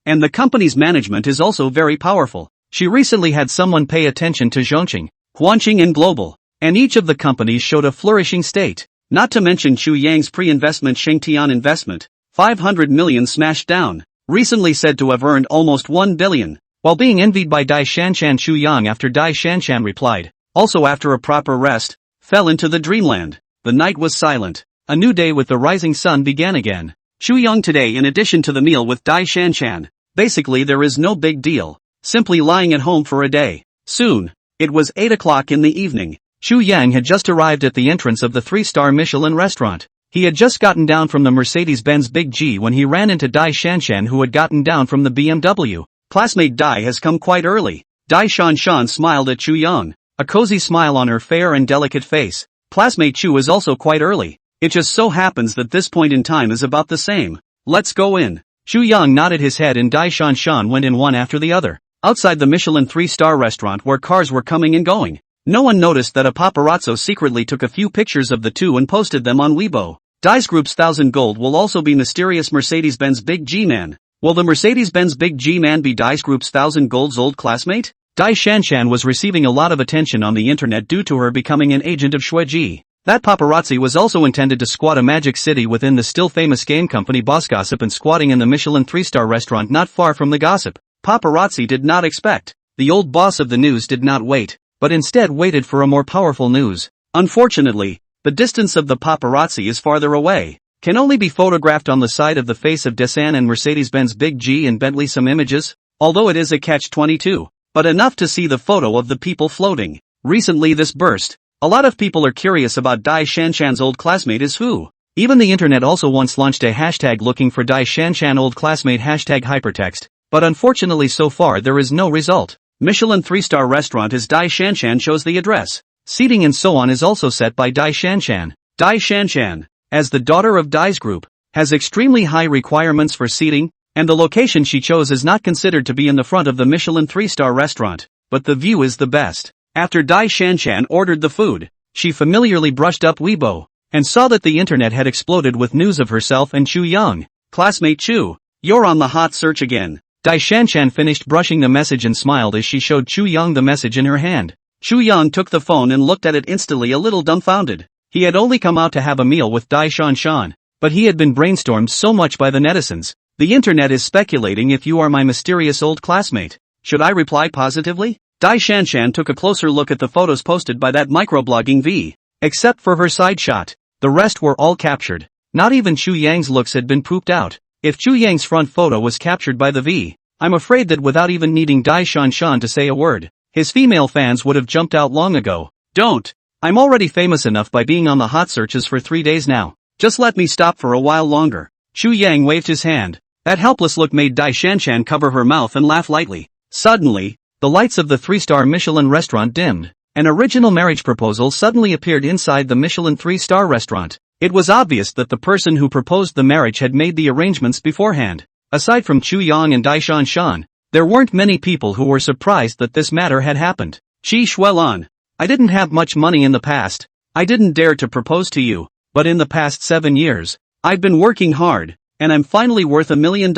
and the company's management is also very powerful. She recently had someone pay attention to Zhongqing, Huanqing and Global, and each of the companies showed a flourishing state. Not to mention Chu Yang's pre-investment Shengtian investment, 500 million smashed down, recently said to have earned almost 1 billion. While being envied by Dai Shanshan, Chu Yang after Dai Shanshan replied, also after a proper rest, fell into the dreamland. The night was silent. A new day with the rising sun began again. Chu Young today in addition to the meal with Dai Shanshan. Basically there is no big deal. Simply lying at home for a day. Soon. It was 8 o'clock in the evening. Chu Yang had just arrived at the entrance of the 3-star Michelin restaurant. He had just gotten down from the Mercedes-Benz Big G when he ran into Dai Shanshan who had gotten down from the BMW. Classmate Dai has come quite early. Dai Shanshan smiled at Chu Yang, a cozy smile on her fair and delicate face. Classmate Chu is also quite early. It just so happens that this point in time is about the same. Let's go in. Chu Yang nodded his head and Dai Shanshan went in one after the other. Outside the Michelin 3-star restaurant where cars were coming and going. No one noticed that a paparazzo secretly took a few pictures of the two and posted them on Weibo. Dai's group's 1000 gold will also be mysterious Mercedes-Benz Big G man. Will the Mercedes-Benz Big G man be Dai's group's 1000 gold's old classmate? Dai Shanshan was receiving a lot of attention on the internet due to her becoming an agent of Shueji. That paparazzi was also intended to squat a magic city within the still famous game company Boss Gossip and squatting in the Michelin 3-star restaurant not far from the gossip. Paparazzi did not expect. The old boss of the news did not wait, but instead waited for a more powerful news. Unfortunately, the distance of the paparazzi is farther away. Can only be photographed on the side of the face of Desan and Mercedes-Benz Big G and Bentley some images, although it is a catch-22. But enough to see the photo of the people floating. Recently this burst. A lot of people are curious about Dai Shanshan's old classmate is who. Even the internet also once launched a hashtag looking for Dai Shanshan old classmate hashtag hypertext, but unfortunately so far there is no result. Michelin 3-star restaurant as Dai Shanshan shows the address. Seating and so on is also set by Dai Shanshan. Dai Shanshan, as the daughter of Dai's group, has extremely high requirements for seating, and the location she chose is not considered to be in the front of the Michelin 3-star restaurant, but the view is the best. After Dai Shanshan ordered the food, she familiarly brushed up Weibo, and saw that the internet had exploded with news of herself and Chu Young. Classmate Chu, you're on the hot search again. Dai Shanshan finished brushing the message and smiled as she showed Chu Young the message in her hand. Chu Young took the phone and looked at it instantly a little dumbfounded. He had only come out to have a meal with Dai Shanshan, but he had been brainstormed so much by the netizens. The internet is speculating if you are my mysterious old classmate. Should I reply positively? Dai Shanshan took a closer look at the photos posted by that microblogging V. Except for her side shot, the rest were all captured. Not even Chu Yang's looks had been pooped out. If Chu Yang's front photo was captured by the V, I'm afraid that without even needing Dai Shanshan to say a word, his female fans would have jumped out long ago. Don't. I'm already famous enough by being on the hot searches for 3 days now. Just let me stop for a while longer. Chu Yang waved his hand. That helpless look made Dai Shanshan cover her mouth and laugh lightly. Suddenly, the lights of the 3-star Michelin restaurant dimmed. An original marriage proposal suddenly appeared inside the Michelin 3-star restaurant. It was obvious that the person who proposed the marriage had made the arrangements beforehand. Aside from Chu Yang and Dai Shanshan, there weren't many people who were surprised that this matter had happened. Chi Shuelan. I didn't have much money in the past. I didn't dare to propose to you, but in the past 7 years, I've been working hard, and I'm finally worth $1 million.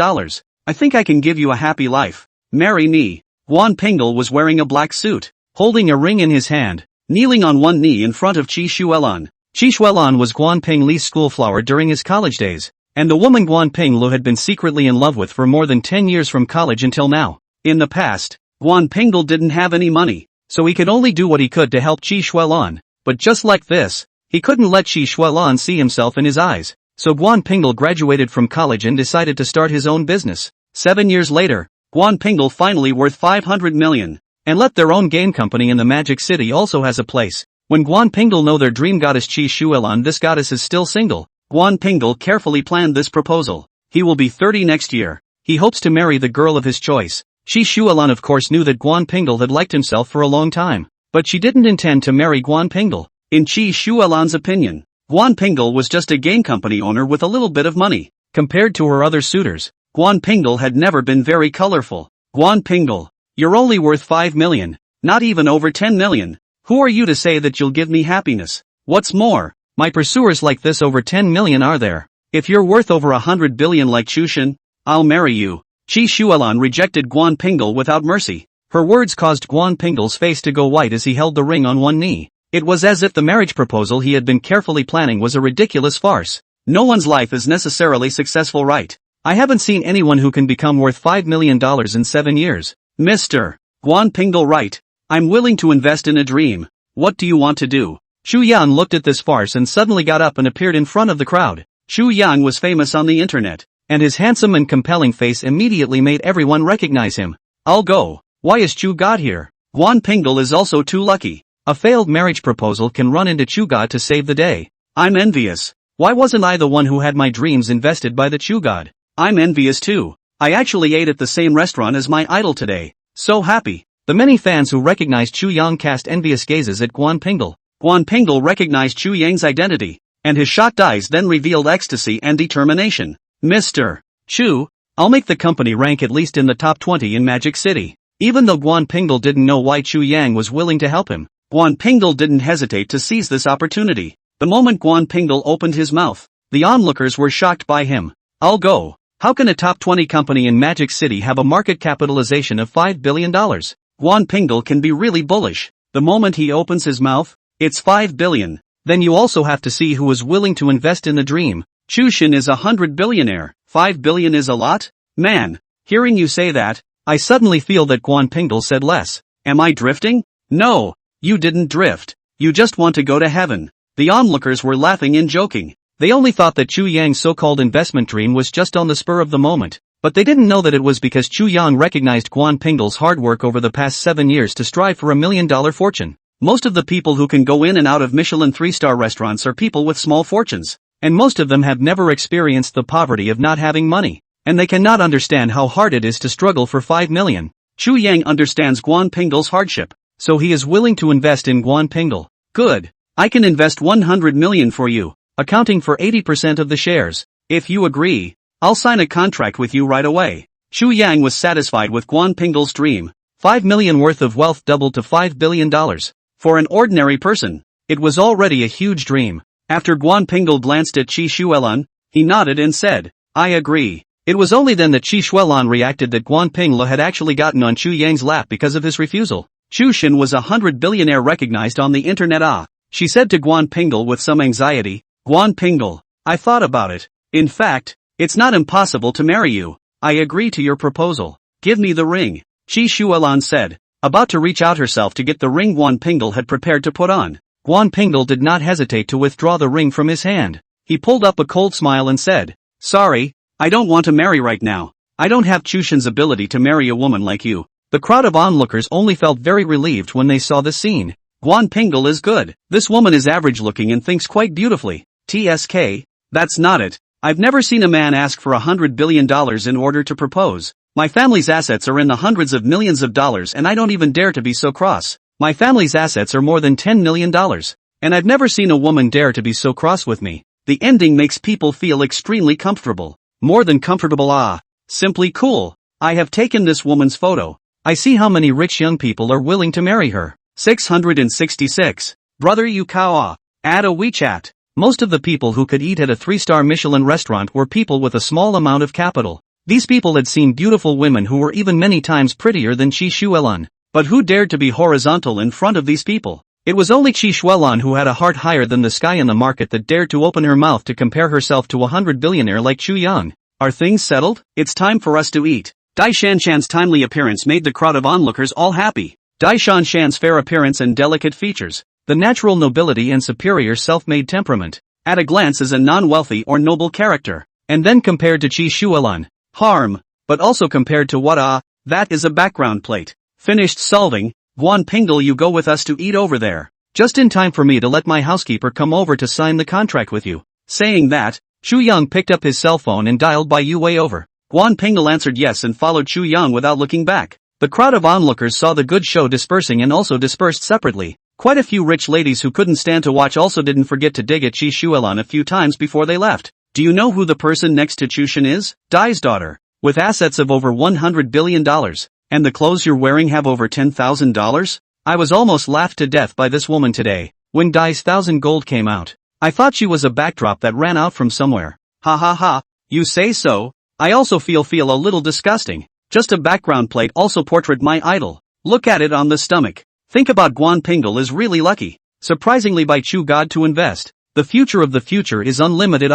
I think I can give you a happy life. Marry me. Guan Pingel was wearing a black suit, holding a ring in his hand, kneeling on one knee in front of Chi Shuelan. Chi Shuelan was Guan Pingli's schoolflower during his college days, and the woman Guan Pinglu had been secretly in love with for more than 10 years from college until now. In the past, Guan Pingel didn't have any money, so he could only do what he could to help Chi Shuelan, but just like this, he couldn't let Chi Shuelan see himself in his eyes, so Guan Pingel graduated from college and decided to start his own business. 7 years later, Guan Pingel finally worth 500 million, and let their own game company in the Magic City also has a place. When Guan Pingel know their dream goddess Chi Shuelan, this goddess is still single. Guan Pingel carefully planned this proposal. He will be 30 next year. He hopes to marry the girl of his choice. Chi Shuelan of course knew that Guan Pingel had liked himself for a long time, but she didn't intend to marry Guan Pingel. In Chi Shuelan's opinion, Guan Pingel was just a game company owner with a little bit of money. Compared to her other suitors, Guan Pingel had never been very colorful. Guan Pingel, you're only worth 5 million, not even over 10 million. Who are you to say that you'll give me happiness? What's more, my pursuers like this over 10 million are there. If you're worth over 100 billion like Chushan, I'll marry you. Chi Shuelan rejected Guan Pingel without mercy. Her words caused Guan Pingel's face to go white as he held the ring on one knee. It was as if the marriage proposal he had been carefully planning was a ridiculous farce. No one's life is necessarily successful, right? I haven't seen anyone who can become worth $5 million in 7 years. Mr. Guan Pingel, right? I'm willing to invest in a dream. What do you want to do? Chu Yan looked at this farce and suddenly got up and appeared in front of the crowd. Chu Yang was famous on the internet, and his handsome and compelling face immediately made everyone recognize him. I'll go. Why is Chu God here? Guan Pingdal is also too lucky. A failed marriage proposal can run into Chu God to save the day. I'm envious. Why wasn't I the one who had my dreams invested by the Chu God? I'm envious too. I actually ate at the same restaurant as my idol today. So happy. The many fans who recognized Chu Yang cast envious gazes at Guan Pingdal. Guan Pingdal recognized Chu Yang's identity, and his shocked eyes then revealed ecstasy and determination. Mr. Chu, I'll make the company rank at least in the top 20 in Magic City. Even though Guan Pingdal didn't know why Chu Yang was willing to help him, Guan Pingdal didn't hesitate to seize this opportunity. The moment Guan Pingdal opened his mouth, the onlookers were shocked by him. I'll go. How can a top 20 company in Magic City have a market capitalization of $5 billion? Guan Pingdal can be really bullish. The moment he opens his mouth, it's $5 billion. Then you also have to see who is willing to invest in the dream. Chu Xin is $100 billionaire. $5 billion is a lot? Man, hearing you say that, I suddenly feel that Guan Pingdal said less. Am I drifting? No, you didn't drift. You just want to go to heaven. The onlookers were laughing and joking. They only thought that Chu Yang's so-called investment dream was just on the spur of the moment, but they didn't know that it was because Chu Yang recognized Guan Pingdal's hard work over the past 7 years to strive for $1 million fortune. Most of the people who can go in and out of Michelin 3-star restaurants are people with small fortunes, and most of them have never experienced the poverty of not having money, and they cannot understand how hard it is to struggle for $5 million. Chu Yang understands Guan Pingdal's hardship, so he is willing to invest in Guan Pingdal. Good. I can invest $100 million for you, accounting for 80% of the shares. If you agree, I'll sign a contract with you right away. Chu Yang was satisfied with Guan Pingdal's dream. $5 million worth of wealth doubled to $5 billion. For an ordinary person, it was already a huge dream. After Guan Pingdal glanced at Qi Shuelan, he nodded and said, I agree. It was only then that Qi Shuelan reacted that Guan Pingdal had actually gotten on Chu Yang's lap because of his refusal. Chu Xin was $100 billionaire recognized on the internet. She said to Guan Pingdal with some anxiety, Guan Pingdal, I thought about it. In fact, it's not impossible to marry you. I agree to your proposal. Give me the ring. Qi Shuelan said, about to reach out herself to get the ring Guan Pingdal had prepared to put on. Guan Pingdal did not hesitate to withdraw the ring from his hand. He pulled up a cold smile and said, sorry, I don't want to marry right now. I don't have Chu Xin's ability to marry a woman like you. The crowd of onlookers only felt very relieved when they saw the scene. Guan Pingdal is good. This woman is average looking and thinks quite beautifully. TSK, that's not it. I've never seen a man ask for $100 billion in order to propose. My family's assets are in the hundreds of millions of dollars and I don't even dare to be so cross. My family's assets are more than $10 million. And I've never seen a woman dare to be so cross with me. The ending makes people feel extremely comfortable. More than comfortable, simply cool. I have taken this woman's photo. I see how many rich young people are willing to marry her. 666. Brother Yu Kao. Add a WeChat. Most of the people who could eat at a 3-star Michelin restaurant were people with a small amount of capital. These people had seen beautiful women who were even many times prettier than Qi Shuelan. But who dared to be horizontal in front of these people? It was only Qi Shuelan who had a heart higher than the sky in the market that dared to open her mouth to compare herself to a 100 billionaire like Chu Yang. Are things settled? It's time for us to eat. Dai Shanshan's timely appearance made the crowd of onlookers all happy. Dai Shanshan's fair appearance and delicate features, the natural nobility and superior self-made temperament, at a glance as a non-wealthy or noble character, and then compared to Qi Shuelan. Harm, but also compared to what that is a background plate. Finished solving, Guan Pingdal, you go with us to eat over there. Just in time for me to let my housekeeper come over to sign the contract with you. Saying that, Chu Yang picked up his cell phone and dialed by Yu Wei over. Guan Pingdal answered yes and followed Chu Yang without looking back. The crowd of onlookers saw the good show dispersing and also dispersed separately. Quite a few rich ladies who couldn't stand to watch also didn't forget to dig at Qi Shuelan a few times before they left. Do you know who the person next to Chu Xin is? Dai's daughter. With assets of over $100 billion. And the clothes you're wearing have over $10,000? I was almost laughed to death by this woman today. When Dai's 1,000 gold came out, I thought she was a backdrop that ran out from somewhere. Ha ha ha, you say so? I also feel a little disgusting. Just a background plate also portrait my idol. Look at it on the stomach. Think about Guan Pingdal is really lucky. Surprisingly by Chu God to invest. The future of the future is unlimited.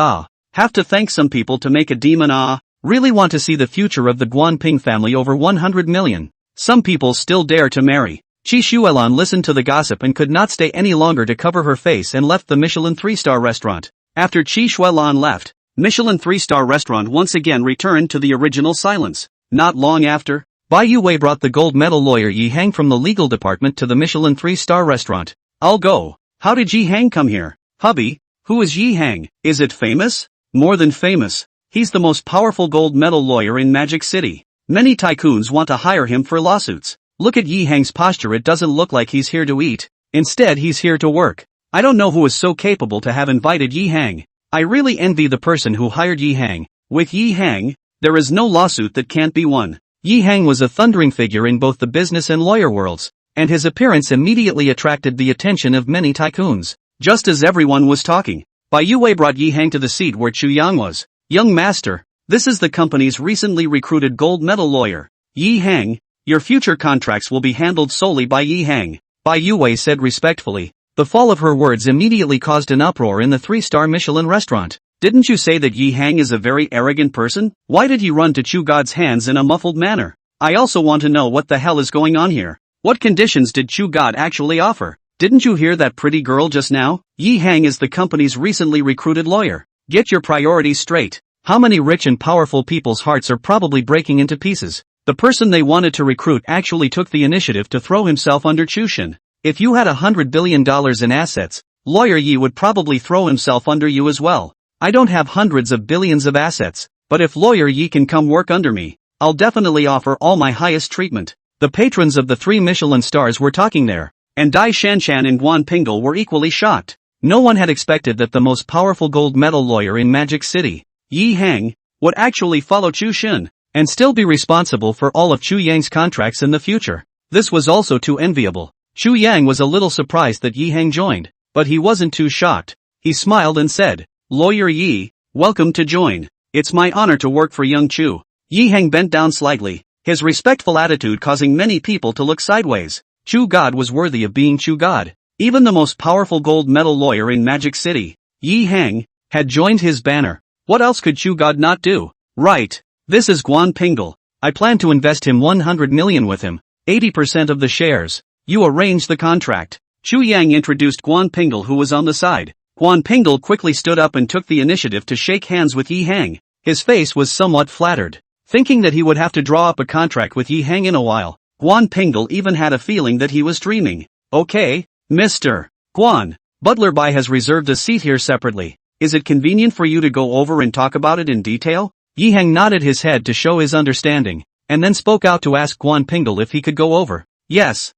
Have to thank some people to make a demon. Really want to see the future of the Guan Ping family over 100 million. Some people still dare to marry. Qi Shuelan listened to the gossip and could not stay any longer to cover her face and left the Michelin 3-star restaurant. After Qi Shuelan left, Michelin 3-star restaurant once again returned to the original silence. Not long after, Bai Yue brought the gold medal lawyer Yi Hang from the legal department to the Michelin 3-star restaurant. I'll go. How did Yi Hang come here? Hubby, who is Yi Hang? Is it famous? More than famous. He's the most powerful gold medal lawyer in Magic City. Many tycoons want to hire him for lawsuits. Look at Yi Hang's posture, it doesn't look like he's here to eat. Instead he's here to work. I don't know who is so capable to have invited Yi Hang. I really envy the person who hired Yi Hang. With Yi Hang, there is no lawsuit that can't be won. Yi Hang was a thundering figure in both the business and lawyer worlds, and his appearance immediately attracted the attention of many tycoons. Just as everyone was talking, Bai Yue brought Yi Hang to the seat where Chu Yang was. Young master, this is the company's recently recruited gold medal lawyer, Yi Hang. Your future contracts will be handled solely by Yi Hang, Bai Yue said respectfully. The fall of her words immediately caused an uproar in the 3-star Michelin restaurant. Didn't you say that Yi Hang is a very arrogant person? Why did he run to Chu God's hands in a muffled manner? I also want to know what the hell is going on here. What conditions did Chu God actually offer? Didn't you hear that pretty girl just now? Yi Hang is the company's recently recruited lawyer. Get your priorities straight. How many rich and powerful people's hearts are probably breaking into pieces? The person they wanted to recruit actually took the initiative to throw himself under Chu Shin. If you had $100 billion in assets, lawyer Yi would probably throw himself under you as well. I don't have hundreds of billions of assets, but if lawyer Yi can come work under me, I'll definitely offer all my highest treatment. The patrons of the 3 Michelin stars were talking there, and Dai Shanshan and Guan Pingel were equally shocked. No one had expected that the most powerful gold medal lawyer in Magic City, Yi Hang, would actually follow Chu Shin, and still be responsible for all of Chu Yang's contracts in the future. This was also too enviable. Chu Yang was a little surprised that Yi Hang joined, but he wasn't too shocked. He smiled and said, Lawyer Yi, welcome to join. It's my honor to work for young Chu. Yi Hang bent down slightly, his respectful attitude causing many people to look sideways. Chu God was worthy of being Chu God. Even the most powerful gold medal lawyer in Magic City, Yi Hang, had joined his banner. What else could Chu God not do? Right. This is Guan Pingel. I plan to invest him 100 million with him, 80% of the shares. You arrange the contract. Chu Yang introduced Guan Pingel, who was on the side. Guan Pingel quickly stood up and took the initiative to shake hands with Yi Hang. His face was somewhat flattered. Thinking that he would have to draw up a contract with Yi Hang in a while, Guan Pingel even had a feeling that he was dreaming. Okay, Mr. Guan, Butler Bai has reserved a seat here separately. Is it convenient for you to go over and talk about it in detail? Yi Hang nodded his head to show his understanding, and then spoke out to ask Guan Pingel if he could go over. Yes,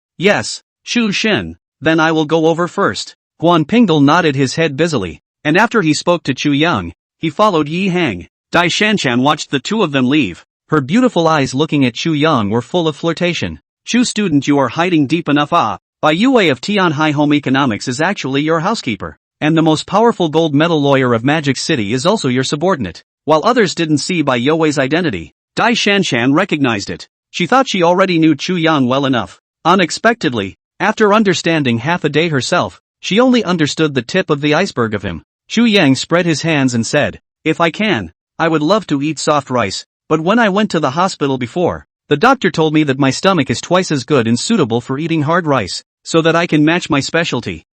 Chu Shin, then I will go over first. Guan Pingel nodded his head busily, and after he spoke to Chu Yang, he followed Yi Hang. Dai Shanshan watched the two of them leave. Her beautiful eyes looking at Chu Yang were full of flirtation. Chu student, you are hiding deep enough. Bai Yue of Tianhai Home Economics is actually your housekeeper, and the most powerful gold medal lawyer of Magic City is also your subordinate. While others didn't see Bai Yue's identity, Dai Shanshan recognized it. She thought she already knew Chu Yang well enough. Unexpectedly, after understanding half a day herself, she only understood the tip of the iceberg of him. Chu Yang spread his hands and said, if I can, I would love to eat soft rice, but when I went to the hospital before, the doctor told me that my stomach is twice as good and suitable for eating hard rice, so that I can match my specialty.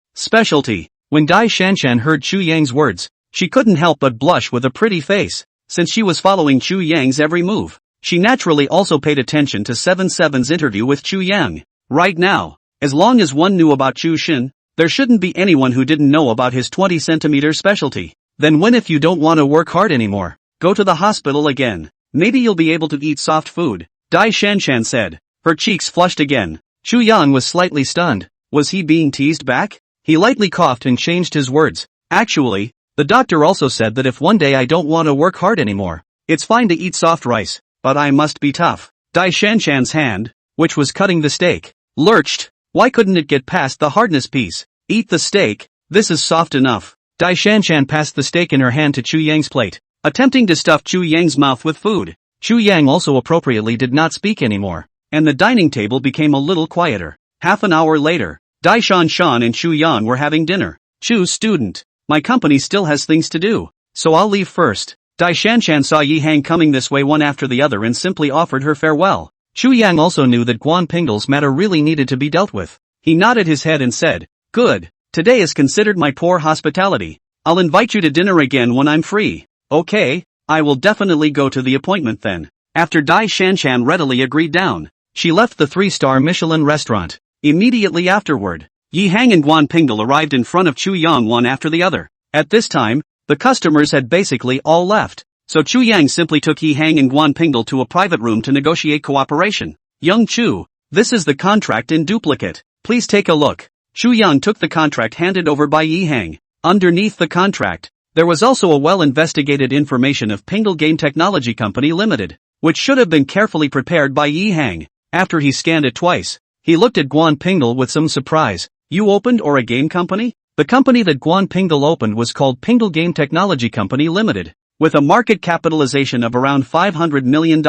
When Dai Shanshan heard Chu Yang's words, she couldn't help but blush with a pretty face. Since she was following Chu Yang's every move, she naturally also paid attention to 7-7's interview with Chu Yang. Right now, as long as one knew about Chu Shin, there shouldn't be anyone who didn't know about his 20-centimeter specialty. Then when if you don't want to work hard anymore, go to the hospital again. Maybe you'll be able to eat soft food, Dai Shanshan said. Her cheeks flushed again. Chu Yang was slightly stunned. Was he being teased back? He lightly coughed and changed his words. Actually, the doctor also said that if one day I don't want to work hard anymore, it's fine to eat soft rice, but I must be tough. Dai Shanshan's hand, which was cutting the steak, lurched. Why couldn't it get past the hardness piece? Eat the steak, this is soft enough. Dai Shanshan passed the steak in her hand to Chu Yang's plate, attempting to stuff Chu Yang's mouth with food. Chu Yang also appropriately did not speak anymore, and the dining table became a little quieter. Half an hour later, Dai Shanshan and Chu Yang were having dinner. Chu student, my company still has things to do, so I'll leave first. Dai Shanshan saw Yi Hang coming this way one after the other and simply offered her farewell. Chu Yang also knew that Guan Pingel's matter really needed to be dealt with. He nodded his head and said, good, today is considered my poor hospitality. I'll invite you to dinner again when I'm free. Okay, I will definitely go to the appointment then. After Dai Shanshan readily agreed down, she left the 3-star Michelin restaurant. Immediately afterward, Yi Hang and Guan Pingdal arrived in front of Chu Yang one after the other. At this time, the customers had basically all left, so Chu Yang simply took Yi Hang and Guan Pingdal to a private room to negotiate cooperation. Young Chu, this is the contract in duplicate. Please take a look. Chu Yang took the contract handed over by Yi Hang. Underneath the contract, there was also a well-investigated information of Pingdal Game Technology Company Limited, which should have been carefully prepared by Yi Hang. After he scanned it twice, he looked at Guan Pingdal with some surprise. You opened or a game company? The company that Guan Pingdal opened was called Pingdal Game Technology Company Limited, with a market capitalization of around $500 million,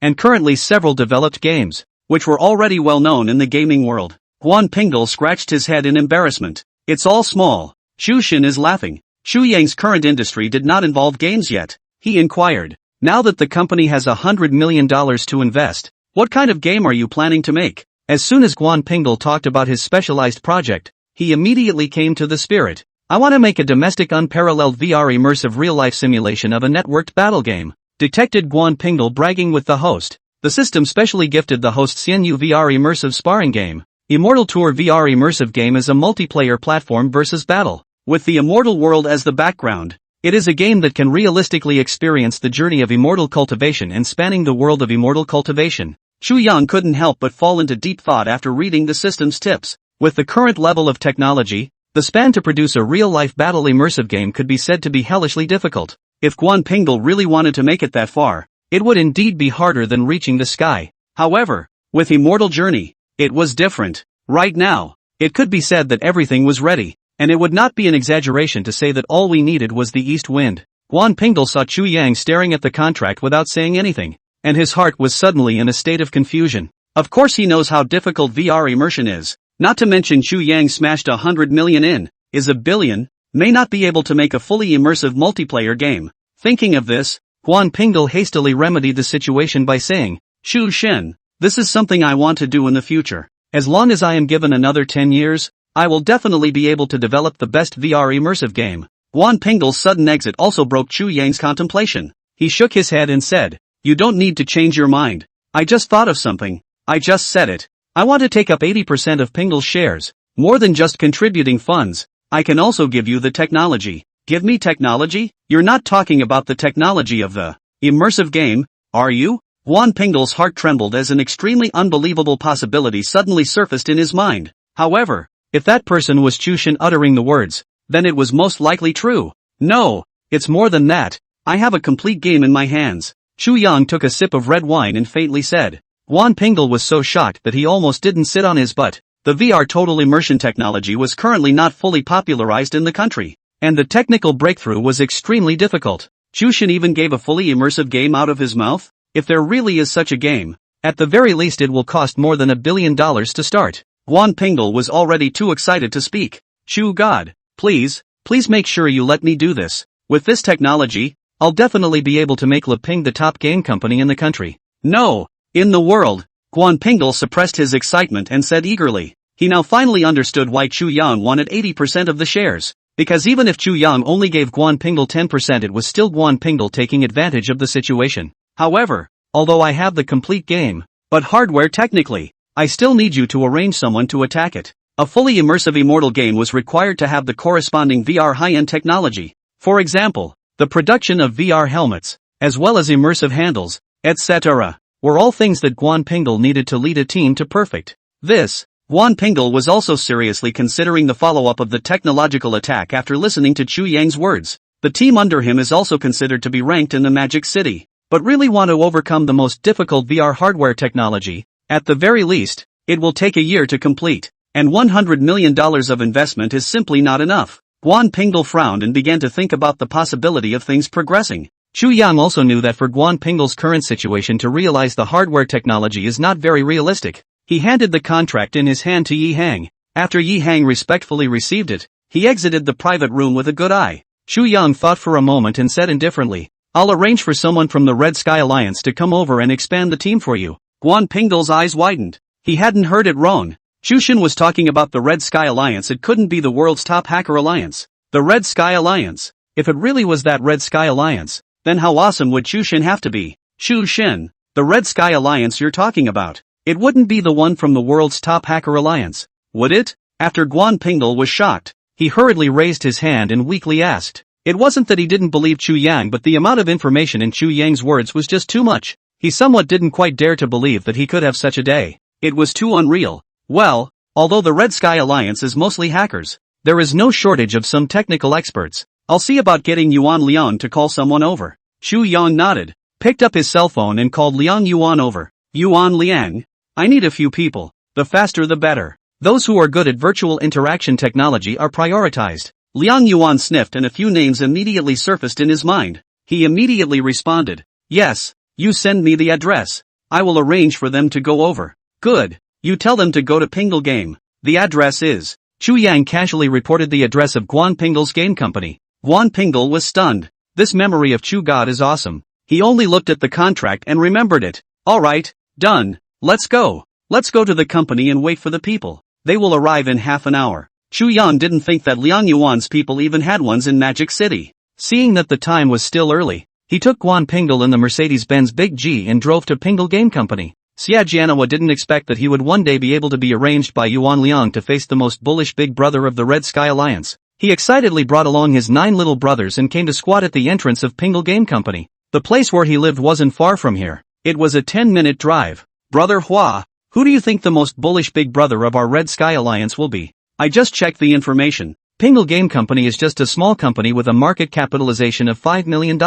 and currently several developed games, which were already well known in the gaming world. Guan Pingdal scratched his head in embarrassment. It's all small. Xu Xin is laughing. Xu Yang's current industry did not involve games yet. He inquired. Now that the company has $100 million to invest, what kind of game are you planning to make? As soon as Guan Pingdal talked about his specialized project, he immediately came to the spirit. I want to make a domestic unparalleled VR immersive real-life simulation of a networked battle game. Detected Guan Pingdal bragging with the host. The system specially gifted the host Xianyu VR immersive sparring game. Immortal Tour VR immersive game is a multiplayer platform versus battle. With the immortal world as the background, it is a game that can realistically experience the journey of immortal cultivation and spanning the world of immortal cultivation. Chu Yang couldn't help but fall into deep thought after reading the system's tips. With the current level of technology, the span to produce a real-life battle immersive game could be said to be hellishly difficult. If Guan Pingdal really wanted to make it that far, it would indeed be harder than reaching the sky. However, with Immortal Journey, it was different. Right now, it could be said that everything was ready, and it would not be an exaggeration to say that all we needed was the east wind. Guan Pingdal saw Chu Yang staring at the contract without saying anything, and his heart was suddenly in a state of confusion. Of course he knows how difficult VR immersion is, not to mention Chu Yang smashed 100 million in, is a billion, may not be able to make a fully immersive multiplayer game. Thinking of this, Guan Pingdal hastily remedied the situation by saying, Xu Xin, this is something I want to do in the future. As long as I am given another 10 years, I will definitely be able to develop the best VR immersive game. Guan Pingdal's sudden exit also broke Chu Yang's contemplation. He shook his head and said, you don't need to change your mind. I just thought of something. I just said it. I want to take up 80% of Pingdal's shares. More than just contributing funds, I can also give you the technology. Give me technology? You're not talking about the technology of the immersive game, are you? Guan Pingdal's heart trembled as an extremely unbelievable possibility suddenly surfaced in his mind. However, if that person was Chu Xin uttering the words, then it was most likely true. No, it's more than that. I have a complete game in my hands. Chu Yang took a sip of red wine and faintly said. Guan Pingdal was so shocked that he almost didn't sit on his butt. The VR total immersion technology was currently not fully popularized in the country, and the technical breakthrough was extremely difficult. Chu Xin even gave a fully immersive game out of his mouth? If there really is such a game, at the very least it will cost more than $1 billion to start. Guan Pingdal was already too excited to speak. Chu God, please make sure you let me do this. With this technology, I'll definitely be able to make Le Ping the top game company in the country. No, in the world. Guan Pingdal suppressed his excitement and said eagerly. He now finally understood why Chu Yang wanted 80% of the shares. Because even if Chu Yang only gave Guan Pingdal 10%, it was still Guan Pingdal taking advantage of the situation. However, although I have the complete game, but hardware technically, I still need you to arrange someone to attack it. A fully immersive immortal game was required to have the corresponding VR high-end technology. For example, the production of VR helmets, as well as immersive handles, etc., were all things that Guan Pingdal needed to lead a team to perfect. This, Guan Pingdal was also seriously considering the follow-up of the technological attack after listening to Chu Yang's words. The team under him is also considered to be ranked in the Magic City, but really want to overcome the most difficult VR hardware technology. At the very least, it will take a year to complete, and $100 million of investment is simply not enough. Guan Pingdal frowned and began to think about the possibility of things progressing. Chu Yang also knew that for Guan Pingdal's current situation to realize the hardware technology is not very realistic. He handed the contract in his hand to Yi Hang. After Yi Hang respectfully received it, he exited the private room with a good eye. Chu Yang thought for a moment and said indifferently, I'll arrange for someone from the Red Sky Alliance to come over and expand the team for you. Guan Pingdal's eyes widened. He hadn't heard it wrong. Chu Xin was talking about the Red Sky Alliance. It couldn't be the world's top hacker alliance. The Red Sky Alliance. If it really was that Red Sky Alliance, then how awesome would Chu Shin have to be? Chu Shin, the Red Sky Alliance you're talking about. It wouldn't be the one from the world's top hacker alliance, would it? After Guan Pingdal was shocked, he hurriedly raised his hand and weakly asked. It wasn't that he didn't believe Chu Yang, but the amount of information in Chu Yang's words was just too much. He somewhat didn't quite dare to believe that he could have such a day. It was too unreal. Well, although the Red Sky Alliance is mostly hackers, there is no shortage of some technical experts. I'll see about getting Yuan Liang to call someone over. Chu Yang nodded, picked up his cell phone and called Liang Yuan over. Yuan Liang? I need a few people. The faster the better. Those who are good at virtual interaction technology are prioritized. Liang Yuan sniffed and a few names immediately surfaced in his mind. He immediately responded. Yes, you send me the address. I will arrange for them to go over. Good. You tell them to go to Pingdal Game. The address is. Chu Yang casually reported the address of Guan Pingdal's game company. Guan Pingdal was stunned. This memory of Chu God is awesome. He only looked at the contract and remembered it. Alright, done. Let's go. Let's go to the company and wait for the people. They will arrive in half an hour. Chu Yan didn't think that Liang Yuan's people even had ones in Magic City. Seeing that the time was still early, he took Guan Pingdal in the Mercedes-Benz Big G and drove to Pingdal Game Company. Xia Jianhua didn't expect that he would one day be able to be arranged by Yuan Liang to face the most bullish big brother of the Red Sky Alliance. He excitedly brought along his 9 little brothers and came to squat at the entrance of Pingdal Game Company. The place where he lived wasn't far from here. It was a 10-minute drive. Brother Hua, who do you think the most bullish big brother of our Red Sky Alliance will be? I just checked the information. Pingdal Game Company is just a small company with a market capitalization of $5 million.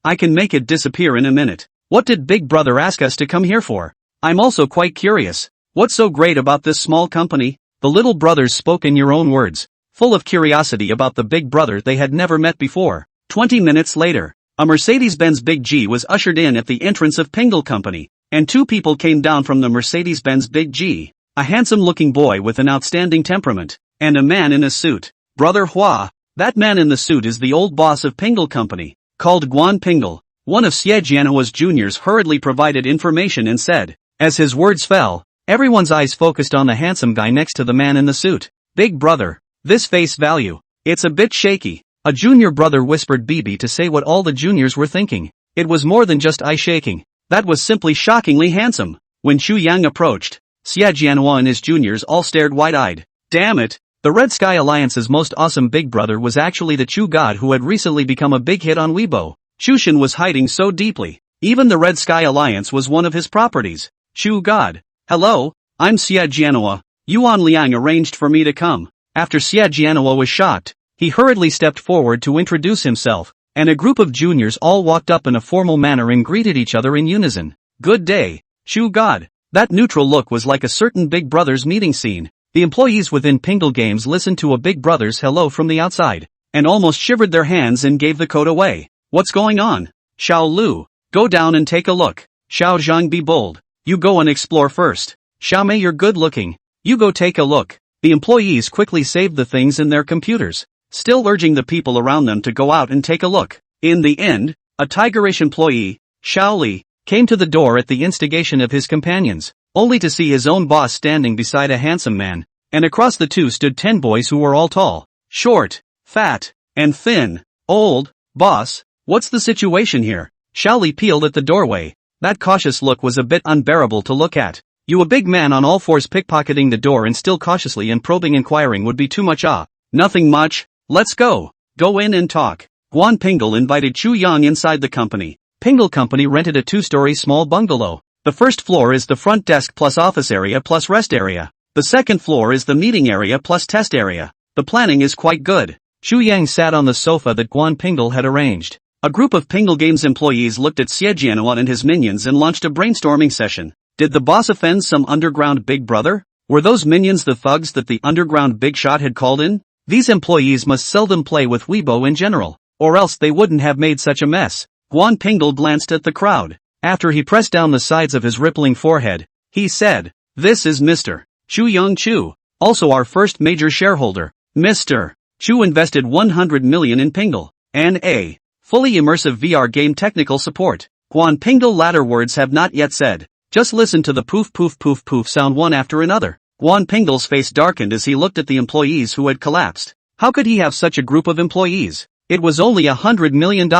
I can make it disappear in a minute. What did Big Brother ask us to come here for? I'm also quite curious. What's so great about this small company? The little brothers spoke in your own words, full of curiosity about the big brother they had never met before. 20 minutes later, a Mercedes-Benz Big G was ushered in at the entrance of Pingdal Company, and 2 people came down from the Mercedes-Benz Big G, a handsome-looking boy with an outstanding temperament, and a man in a suit. Brother Hua, that man in the suit is the old boss of Pingdal Company, called Guan Pingdal. One of Xie Jianhua's juniors hurriedly provided information and said. As his words fell, everyone's eyes focused on the handsome guy next to the man in the suit. Big brother, this face value, it's a bit shaky. A junior brother whispered BB to say what all the juniors were thinking. It was more than just eye shaking. That was simply shockingly handsome. When Chu Yang approached, Xia Jianhua and his juniors all stared wide-eyed. Damn it, the Red Sky Alliance's most awesome big brother was actually the Chu God who had recently become a big hit on Weibo. Chu Shin was hiding so deeply. Even the Red Sky Alliance was one of his properties. Chu God. Hello, I'm Xia Jianhua. Yuan Liang arranged for me to come. After Xia Jianhua was shocked, he hurriedly stepped forward to introduce himself, and a group of juniors all walked up in a formal manner and greeted each other in unison. Good day, Chu God. That neutral look was like a certain Big Brother's meeting scene. The employees within Pingdal Games listened to a Big Brother's hello from the outside, and almost shivered their hands and gave the code away. What's going on? Xiao Lu, go down and take a look. Xiao Zhang, be bold. You go and explore first. Xiao Mei, you're good looking. You go take a look. The employees quickly saved the things in their computers, still urging the people around them to go out and take a look. In the end, a tigerish employee, Xiao Li, came to the door at the instigation of his companions, only to see his own boss standing beside a handsome man, and across the two stood 10 boys who were all tall, short, fat, and thin. Old, boss, what's the situation here? Xiao Li peeled at the doorway. That cautious look was a bit unbearable to look at. You, a big man on all fours pickpocketing the door and still cautiously and probing inquiring, would be too much. Nothing much, let's go. Go in and talk. Guan Pingdal invited Chu Yang inside the company. Pingdal Company rented a 2-story small bungalow. The first floor is the front desk plus office area plus rest area. The second floor is the meeting area plus test area. The planning is quite good. Chu Yang sat on the sofa that Guan Pingdal had arranged. A group of Pingdal Games employees looked at Xie Jianhua and his minions and launched a brainstorming session. Did the boss offend some underground big brother? Were those minions the thugs that the underground big shot had called in? These employees must seldom play with Weibo in general, or else they wouldn't have made such a mess. Guan Pingdal glanced at the crowd. After he pressed down the sides of his rippling forehead, he said, "This is Mr. Chu Young Chu, also our first major shareholder. Mr. Chu invested 100 million in Pingdal, and a fully immersive VR game technical support." Guan Pingdal latter words have not yet said. Just listen to the poof poof poof poof sound one after another. Guan Pingdal's face darkened as he looked at the employees who had collapsed. How could he have such a group of employees? It was only $100 million.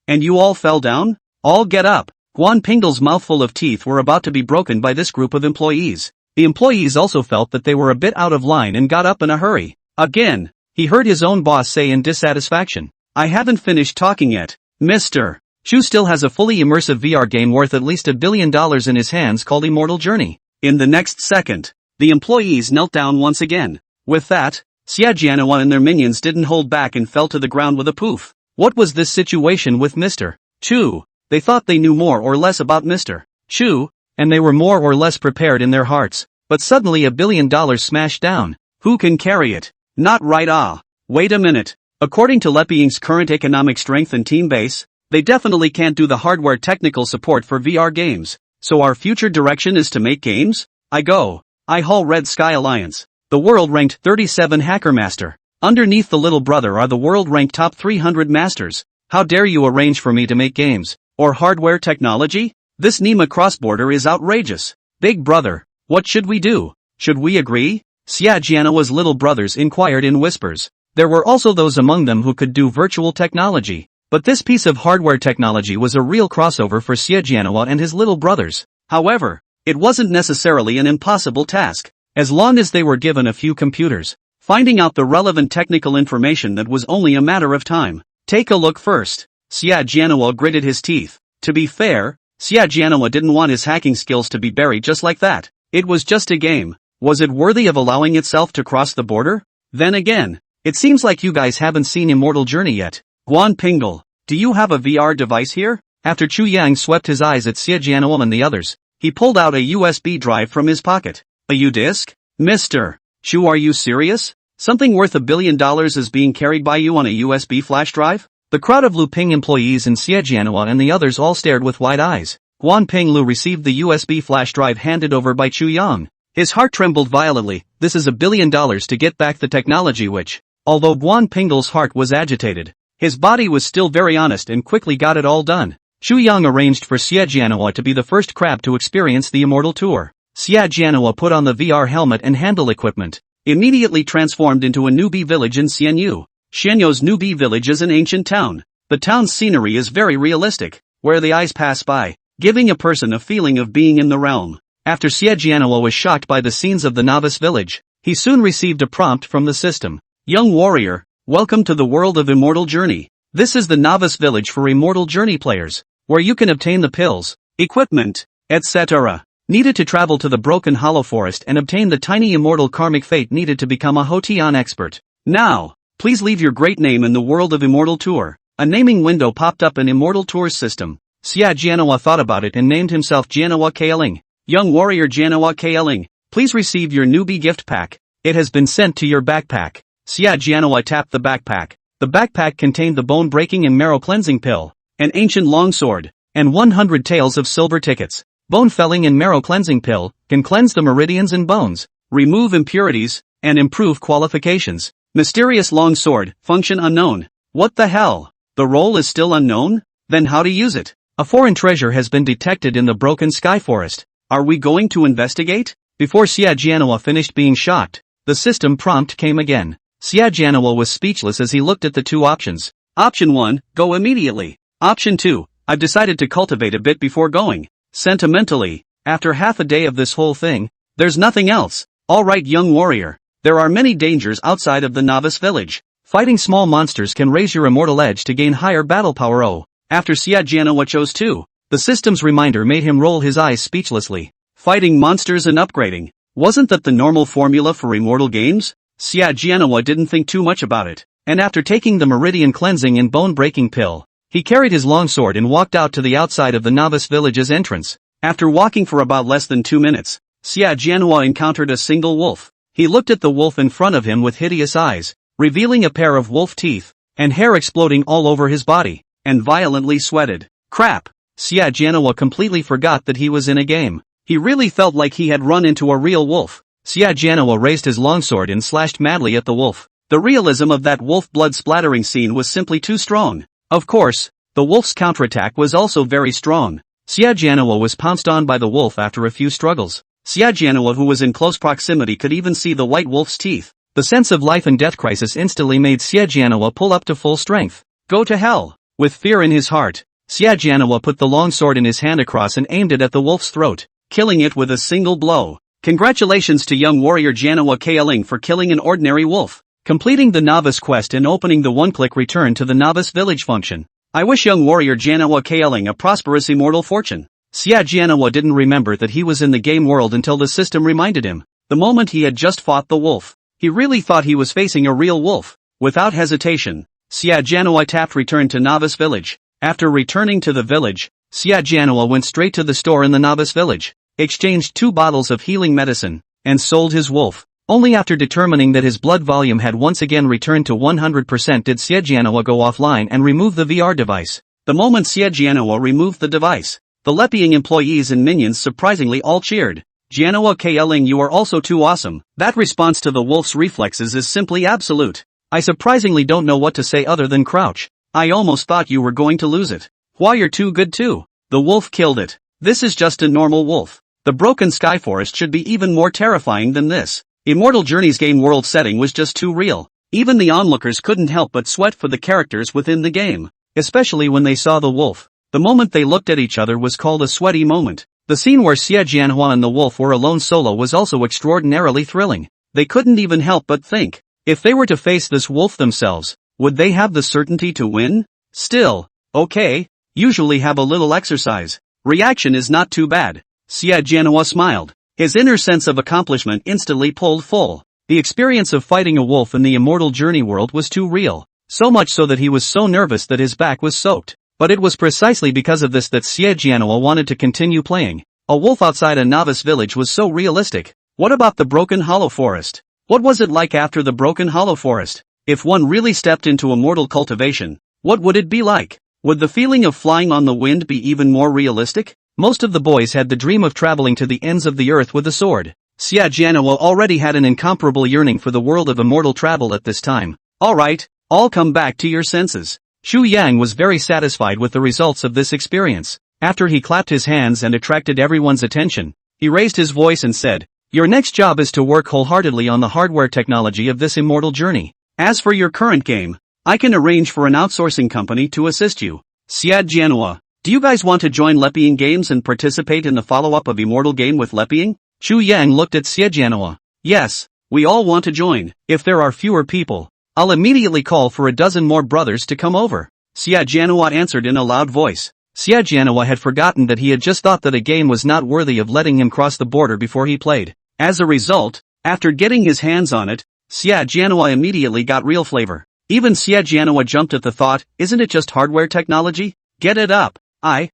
And you all fell down? All get up. Guan Pingdal's mouthful of teeth were about to be broken by this group of employees. The employees also felt that they were a bit out of line and got up in a hurry. Again, he heard his own boss say in dissatisfaction, "I haven't finished talking yet, Mr. Chu still has a fully immersive VR game worth at least $1 billion in his hands called Immortal Journey." In the next second, the employees knelt down once again. With that, Xia Jianhua and their minions didn't hold back and fell to the ground with a poof. What was this situation with Mr. Chu? They thought they knew more or less about Mr. Chu, and they were more or less prepared in their hearts, but suddenly $1 billion smashed down. Who can carry it? Not right. Wait a minute. According to Lepying's current economic strength and team base, they definitely can't do the hardware technical support for VR games. So our future direction is to make games? I haul Red Sky Alliance. The world-ranked 37 Hacker Master. Underneath the little brother are the world-ranked top 300 masters. How dare you arrange for me to make games? Or hardware technology? This Nima cross-border is outrageous. Big brother, what should we do? Should we agree? Xia Jianhua's little brothers inquired in whispers. There were also those among them who could do virtual technology. But this piece of hardware technology was a real crossover for Xia Jianhua and his little brothers. However, it wasn't necessarily an impossible task. As long as they were given a few computers, finding out the relevant technical information that was only a matter of time. Take a look first. Xia Jianhua gritted his teeth. To be fair, Xia Jianhua didn't want his hacking skills to be buried just like that. It was just a game. Was it worthy of allowing itself to cross the border? Then again, it seems like you guys haven't seen Immortal Journey yet. Guan Pingdal, do you have a VR device here? After Chu Yang swept his eyes at Xia Jianhua and the others, he pulled out a USB drive from his pocket. A U-disc? Mr. Chu, are you serious? Something worth $1 billion is being carried by you on a USB flash drive? The crowd of Lu Ping employees and Xia Jianhua and the others all stared with wide eyes. Guan Pinglu received the USB flash drive handed over by Chu Yang. His heart trembled violently. This is $1 billion to get back the technology which, although Guan Pingdal's heart was agitated, his body was still very honest and quickly got it all done. Chu Yang arranged for Xia Jianhua to be the first crab to experience the Immortal Tour. Xia Jianhua put on the VR helmet and handle equipment, immediately transformed into a newbie village in Xianyu. Xianyu's newbie village is an ancient town. The town's scenery is very realistic, where the eyes pass by, giving a person a feeling of being in the realm. After Xia Jianhua was shocked by the scenes of the novice village, he soon received a prompt from the system. Young warrior, welcome to the world of Immortal Journey. This is the novice village for Immortal Journey players, where you can obtain the pills, equipment, etc. needed to travel to the Broken Hollow Forest and obtain the tiny immortal karmic fate needed to become a Hotian expert. Now, please leave your great name in the world of Immortal Tour. A naming window popped up in Immortal Tour's system. Xia Jianhua thought about it and named himself Jianhua Kaling. Young warrior Jianhua Kaling, please receive your newbie gift pack. It has been sent to your backpack. Xia Jianhua tapped the backpack. The backpack contained the bone-breaking and marrow-cleansing pill, an ancient longsword, and 100 taels of silver tickets. Bone-felling and marrow-cleansing pill can cleanse the meridians and bones, remove impurities, and improve qualifications. Mysterious longsword, function unknown. What the hell? The role is still unknown? Then how to use it? A foreign treasure has been detected in the Broken Sky Forest. Are we going to investigate? Before Xia Jianhua finished being shocked, the system prompt came again. Xia Jianhua was speechless as he looked at the two options. Option 1, go immediately. Option 2, I've decided to cultivate a bit before going. Sentimentally, after half a day of this whole thing, there's nothing else. Alright young warrior, there are many dangers outside of the novice village. Fighting small monsters can raise your immortal edge to gain higher battle power. After Xia Jianhua chose 2, the system's reminder made him roll his eyes speechlessly. Fighting monsters and upgrading. Wasn't that the normal formula for immortal games? Xia Jianhua didn't think too much about it, and after taking the meridian cleansing and bone-breaking pill, he carried his longsword and walked out to the outside of the novice village's entrance. After walking for about less than 2 minutes, Xia Jianhua encountered a single wolf. He looked at the wolf in front of him with hideous eyes, revealing a pair of wolf teeth, and hair exploding all over his body, and violently sweated. Crap! Xia Jianhua completely forgot that he was in a game. He really felt like he had run into a real wolf. Xia Jianhua raised his longsword and slashed madly at the wolf. The realism of that wolf blood splattering scene was simply too strong. Of course, the wolf's counterattack was also very strong. Xia Jianhua was pounced on by the wolf after a few struggles. Xia Jianhua, who was in close proximity, could even see the white wolf's teeth. The sense of life and death crisis instantly made Xia Jianhua pull up to full strength. Go to hell. With fear in his heart, Xia Jianhua put the long sword in his hand across and aimed it at the wolf's throat, killing it with a single blow. Congratulations to young warrior Jianhua Kaeling for killing an ordinary wolf, completing the novice quest and opening the one-click return to the novice village function. I wish young warrior Jianhua Kaeling a prosperous immortal fortune. Xia Jianhua didn't remember that he was in the game world until the system reminded him. The moment he had just fought the wolf, he really thought he was facing a real wolf. Without hesitation, Xia Jianhua tapped return to novice village. After returning to the village, Xia Jianhua went straight to the store in the novice village, exchanged 2 bottles of healing medicine, and sold his wolf. Only after determining that his blood volume had once again returned to 100% did Xia Jianhua go offline and remove the VR device. The moment Xia Jianhua removed the device, the Leping employees and minions surprisingly all cheered. Jianhua Kaeling, you are also too awesome. That response to the wolf's reflexes is simply absolute. I surprisingly don't know what to say other than crouch. I almost thought you were going to lose it. Why, you're too good too. The wolf killed it. This is just a normal wolf. The broken sky forest should be even more terrifying than this. Immortal Journey's game world setting was just too real. Even the onlookers couldn't help but sweat for the characters within the game, especially when they saw the wolf. The moment they looked at each other was called a sweaty moment. The scene where Xia Jianhua and the wolf were alone solo was also extraordinarily thrilling. They couldn't even help but think, if they were to face this wolf themselves, would they have the certainty to win? Still, okay, usually have a little exercise. Reaction is not too bad. Xia Jianhua smiled. His inner sense of accomplishment instantly pulled full. The experience of fighting a wolf in the Immortal Journey world was too real, so much so that he was so nervous that his back was soaked. But it was precisely because of this that Xia Jianhua wanted to continue playing. A wolf outside a novice village was so realistic. What about the Broken Hollow Forest? What was it like after the Broken Hollow Forest? If one really stepped into immortal cultivation, what would it be like? Would the feeling of flying on the wind be even more realistic? Most of the boys had the dream of traveling to the ends of the earth with a sword. Xia Jianhua already had an incomparable yearning for the world of immortal travel at this time. Alright, all come back to your senses. Xu Yang was very satisfied with the results of this experience. After he clapped his hands and attracted everyone's attention, he raised his voice and said, "Your next job is to work wholeheartedly on the hardware technology of this immortal journey. As for your current game, I can arrange for an outsourcing company to assist you." Xia Jianhua, do you guys want to join Leping Games and participate in the follow-up of Immortal Game with Leping? Xu Yang looked at Xia Jianhua. Yes, we all want to join. If there are fewer people, I'll immediately call for a dozen more brothers to come over. Xia Jianhua answered in a loud voice. Xia Jianhua had forgotten that he had just thought that a game was not worthy of letting him cross the border before he played. As a result, after getting his hands on it, Xia Jianhua immediately got real flavor. Even Xia Jianhua jumped at the thought, isn't it just hardware technology? Get it up. Xia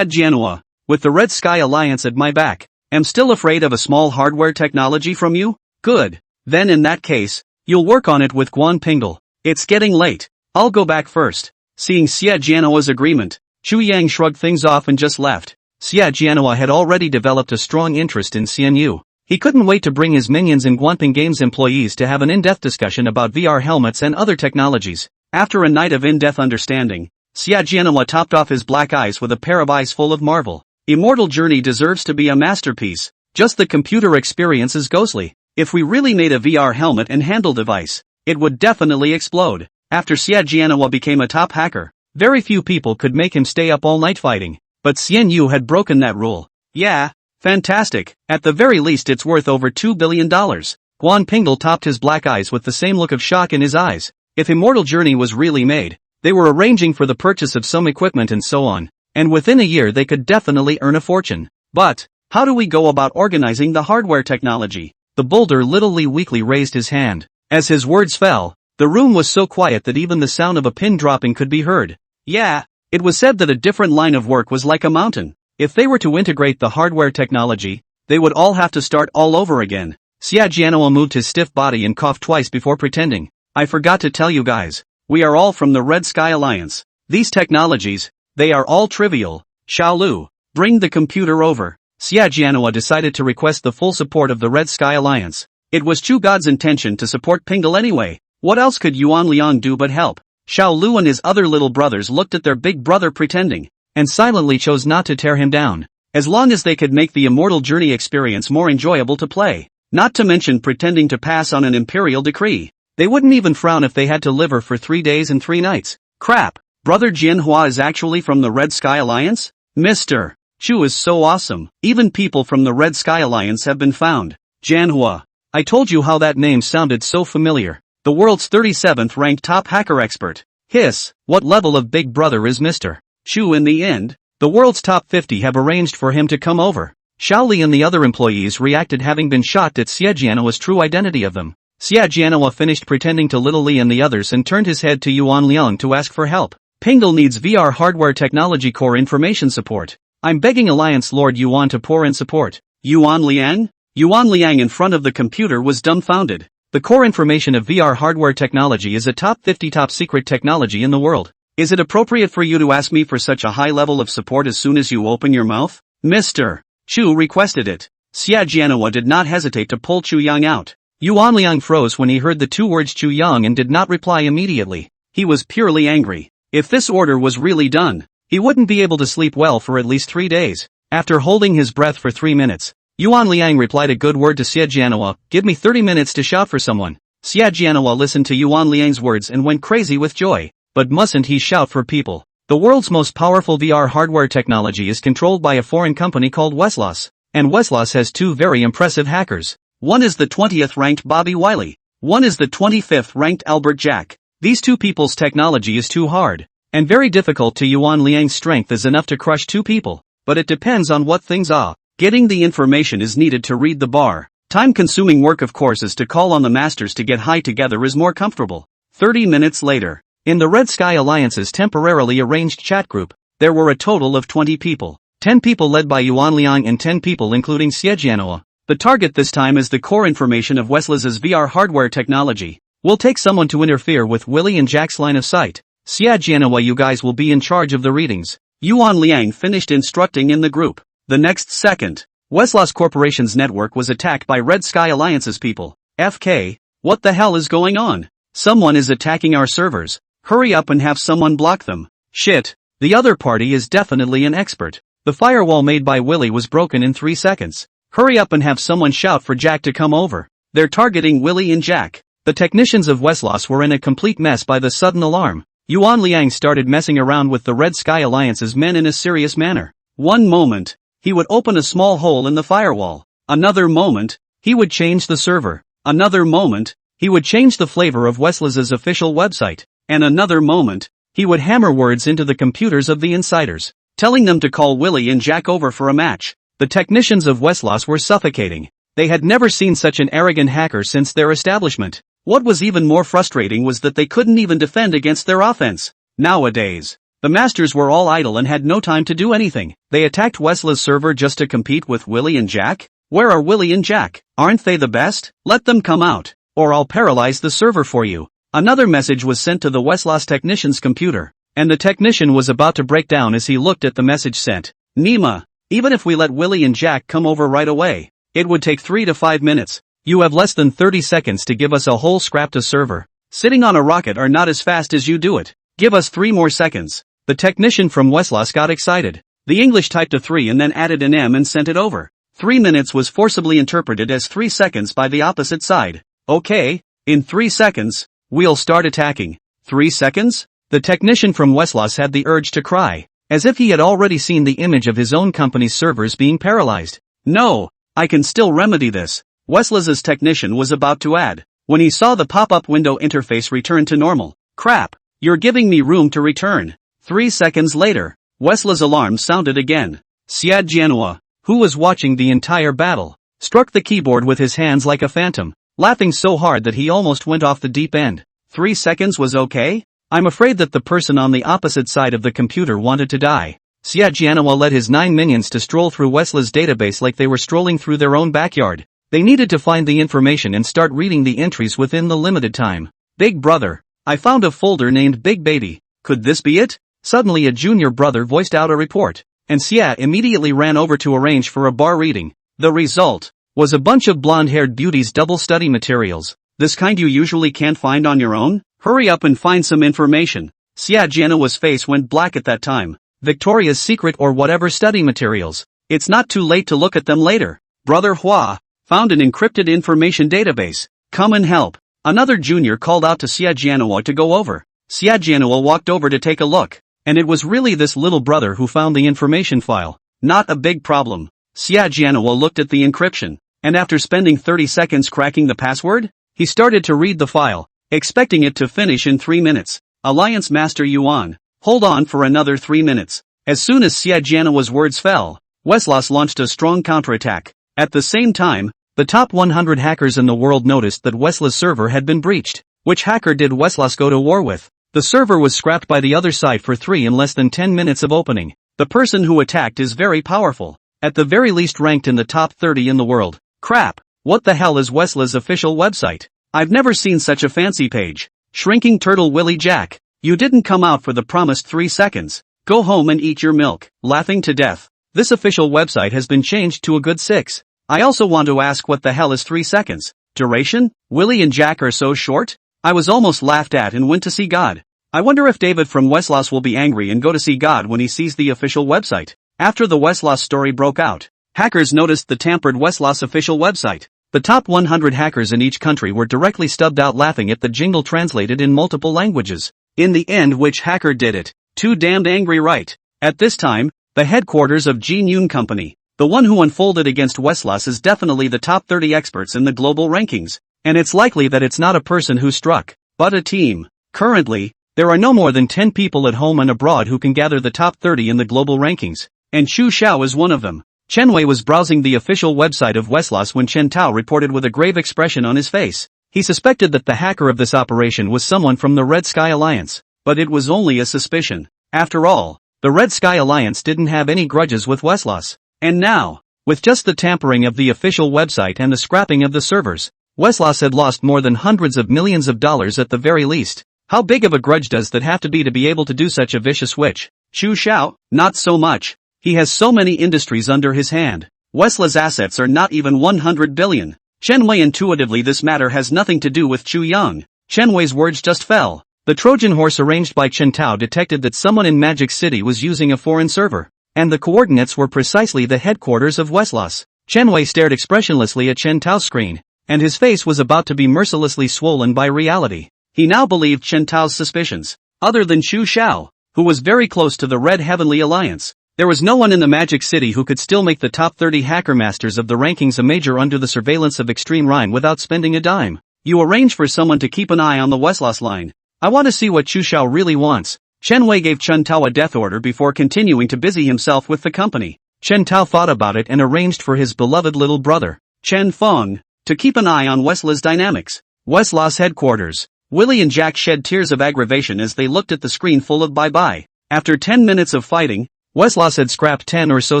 Jianhua, with the Red Sky Alliance at my back, am still afraid of a small hardware technology from you? Good. Then in that case, you'll work on it with Guan Pingdal. It's getting late. I'll go back first. Seeing Xia Jianhua's agreement, Xu Yang shrugged things off and just left. Xia Jianhua had already developed a strong interest in CNU. He couldn't wait to bring his minions and Guanping Games employees to have an in-depth discussion about VR helmets and other technologies. After a night of in-depth understanding, Xia Jianhua topped off his black eyes with a pair of eyes full of marvel. Immortal Journey deserves to be a masterpiece. Just the computer experience is ghostly. If we really made a VR helmet and handle device, it would definitely explode. After Xia Jianhua became a top hacker, very few people could make him stay up all night fighting. But Xian Yu had broken that rule. Yeah, fantastic. At the very least it's worth over $2 billion. Guan Pingdal topped his black eyes with the same look of shock in his eyes. If Immortal Journey was really made, they were arranging for the purchase of some equipment and so on, and within a year they could definitely earn a fortune. But, how do we go about organizing the hardware technology? The boulder literally weakly raised his hand. As his words fell, the room was so quiet that even the sound of a pin dropping could be heard. Yeah, it was said that a different line of work was like a mountain. If they were to integrate the hardware technology, they would all have to start all over again. Xia Jianhua moved his stiff body and coughed twice before pretending, I forgot to tell you guys. We are all from the Red Sky Alliance. These technologies, they are all trivial. Xiao Lu, bring the computer over. Xia Jianhua decided to request the full support of the Red Sky Alliance. It was Chu God's intention to support Pingdal anyway. What else could Yuan Liang do but help? Xiao Lu and his other little brothers looked at their big brother pretending, and silently chose not to tear him down, as long as they could make the Immortal Journey experience more enjoyable to play. Not to mention pretending to pass on an imperial decree. They wouldn't even frown if they had to live for 3 days and 3 nights. Crap, Brother Jianhua is actually from the Red Sky Alliance? Mr. Chu is so awesome, even people from the Red Sky Alliance have been found. Jianhua. I told you how that name sounded so familiar. The world's 37th ranked top hacker expert. Hiss, what level of big brother is Mr. Chu in the end? The world's top 50 have arranged for him to come over. Xiaoli and the other employees reacted having been shocked at Xie Jianhua's true identity of them. Xie Jianhua finished pretending to Little Li and the others and turned his head to Yuan Liang to ask for help. Pingdal needs VR hardware technology core information support. I'm begging Alliance Lord Yuan to pour in support. Yuan Liang? Yuan Liang in front of the computer was dumbfounded. The core information of VR hardware technology is a top 50 top secret technology in the world. Is it appropriate for you to ask me for such a high level of support as soon as you open your mouth? Mr. Chu requested it. Xie Jianhua did not hesitate to pull Chu Yang out. Yuan Liang froze when he heard the two words Chu Yang and did not reply immediately. He was purely angry. If this order was really done, he wouldn't be able to sleep well for at least 3 days. After holding his breath for 3 minutes, Yuan Liang replied a good word to Xie Jianhua, give me 30 minutes to shout for someone. Xie Jianhua listened to Yuan Liang's words and went crazy with joy. But mustn't he shout for people? The world's most powerful VR hardware technology is controlled by a foreign company called Westloss, and Westloss has two very impressive hackers. One is the 20th ranked Bobby Wiley. One is the 25th ranked Albert Jack. These two people's technology is too hard and very difficult to Yuan Liang's strength is enough to crush two people, but it depends on what things are. Getting the information is needed to read the bar. Time-consuming work of course is to call on the masters to get high together is more comfortable. 30 minutes later, in the Red Sky Alliance's temporarily arranged chat group, there were a total of 20 people. 10 people led by Yuan Liang and 10 people including Xie Jianhua. The target this time is the core information of Westloss's VR hardware technology. We'll take someone to interfere with Willie and Jack's line of sight. Xie Jianhua, you guys will be in charge of the readings. Yuan Liang finished instructing in the group. The next second, Westloss Corporation's network was attacked by Red Sky Alliance's people. FK, what the hell is going on? Someone is attacking our servers. Hurry up and have someone block them. Shit, the other party is definitely an expert. The firewall made by Willie was broken in 3 seconds. Hurry up and have someone shout for Jack to come over. They're targeting Willie and Jack. The technicians of Westloss were in a complete mess by the sudden alarm. Yuan Liang started messing around with the Red Sky Alliance's men in a serious manner. One moment, he would open a small hole in the firewall. Another moment, he would change the server. Another moment, he would change the flavor of Westloss's official website. And another moment, he would hammer words into the computers of the insiders, telling them to call Willie and Jack over for a match. The technicians of Westloss were suffocating. They had never seen such an arrogant hacker since their establishment. What was even more frustrating was that they couldn't even defend against their offense. Nowadays, the masters were all idle and had no time to do anything. They attacked Westloss's server just to compete with Willie and Jack? Where are Willie and Jack? Aren't they the best? Let them come out, or I'll paralyze the server for you. Another message was sent to the Westloss technician's computer, and the technician was about to break down as he looked at the message sent. Nima, even if we let Willie and Jack come over right away, it would take 3 to 5 minutes. You have less than 30 seconds to give us a whole scrapped server. Sitting on a rocket are not as fast as you do it. Give us 3 more seconds. The technician from Westloss got excited. The English typed a 3 and then added an M and sent it over. 3 minutes was forcibly interpreted as 3 seconds by the opposite side. Okay, in 3 seconds, we'll start attacking. 3 seconds? The technician from Westloss had the urge to cry, as if he had already seen the image of his own company's servers being paralyzed. No, I can still remedy this. Westloss's technician was about to add, when he saw the pop-up window interface return to normal. Crap, you're giving me room to return. 3 seconds later, Westloss's alarm sounded again. Xie Jianhua, who was watching the entire battle, struck the keyboard with his hands like a phantom, laughing so hard that he almost went off the deep end. 3 seconds was okay? I'm afraid that the person on the opposite side of the computer wanted to die. Xie Jianhua led his 9 minions to stroll through Westloss's database like they were strolling through their own backyard. They needed to find the information and start reading the entries within the limited time. Big brother, I found a folder named Big Baby. Could this be it? Suddenly a junior brother voiced out a report, and Xie immediately ran over to arrange for a bar reading. The result was a bunch of blonde-haired beauties double study materials. This kind you usually can't find on your own? Hurry up and find some information. Xie Jianhua's face went black at that time. Victoria's Secret or whatever study materials. It's not too late to look at them later. Brother Hua found an encrypted information database. Come and help. Another junior called out to Xie Jianhua to go over. Xia Jianhua walked over to take a look. And it was really this little brother who found the information file. Not a big problem. Xia Jianhua looked at the encryption. And after spending 30 seconds cracking the password, he started to read the file, expecting it to finish in 3 minutes. Alliance Master Yuan. Hold on for another 3 minutes. As soon as Xia Jianhua's words fell, Weslos launched a strong counterattack. At the same time, the top 100 hackers in the world noticed that Wesla's server had been breached. Which hacker did Weslos go to war with? The server was scrapped by the other side for 3 in less than 10 minutes of opening. The person who attacked is very powerful. At the very least ranked in the top 30 in the world. Crap. What the hell is Wesla's official website? I've never seen such a fancy page. Shrinking Turtle Willy Jack. You didn't come out for the promised 3 seconds. Go home and eat your milk. Laughing to death. This official website has been changed to a good 6. I also want to ask what the hell is 3 seconds? Duration? Willy and Jack are so short? I was almost laughed at and went to see God. I wonder if David from Weslos will be angry and go to see God when he sees the official website. After the Weslos story broke out, hackers noticed the tampered Weslos official website. The top 100 hackers in each country were directly stubbed out laughing at the jingle translated in multiple languages. In the end, which hacker did it? Too damned angry, right? At this time, the headquarters of Jin Yun Company, the one who unfolded against Weslos, is definitely the top 30 experts in the global rankings. And it's likely that it's not a person who struck, but a team. Currently, there are no more than 10 people at home and abroad who can gather the top 30 in the global rankings. And Xu Xiao is one of them. Chen Wei was browsing the official website of Weslos when Chen Tao reported with a grave expression on his face. He suspected that the hacker of this operation was someone from the Red Sky Alliance. But it was only a suspicion. After all, the Red Sky Alliance didn't have any grudges with Weslos. And now, with just the tampering of the official website and the scrapping of the servers, Weslos had lost more than hundreds of millions of dollars at the very least. How big of a grudge does that have to be able to do such a vicious witch? Xu Xiao, not so much. He has so many industries under his hand. Wesla's assets are not even 100 billion. Chen Wei intuitively this matter has nothing to do with Chu Yang. Chen Wei's words just fell. The Trojan horse arranged by Chen Tao detected that someone in Magic City was using a foreign server. And the coordinates were precisely the headquarters of Weslos. Chen Wei stared expressionlessly at Chen Tao's screen. And his face was about to be mercilessly swollen by reality. He now believed Chen Tao's suspicions. Other than Xu Xiao, who was very close to the Red Heavenly Alliance, there was no one in the Magic City who could still make the top 30 hacker masters of the rankings a major under the surveillance of Extreme Rhine without spending a dime. You arrange for someone to keep an eye on the Weslos line. I want to see what Xu Xiao really wants. Chen Wei gave Chen Tao a death order before continuing to busy himself with the company. Chen Tao thought about it and arranged for his beloved little brother, Chen Feng, to keep an eye on Wesla's dynamics. Weslos headquarters. Willy and Jack shed tears of aggravation as they looked at the screen full of bye-bye. After 10 minutes of fighting, Weslos had scrapped 10 or so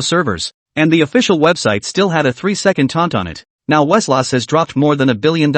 servers, and the official website still had a 3-second taunt on it. Now Weslos has dropped more than $1 billion,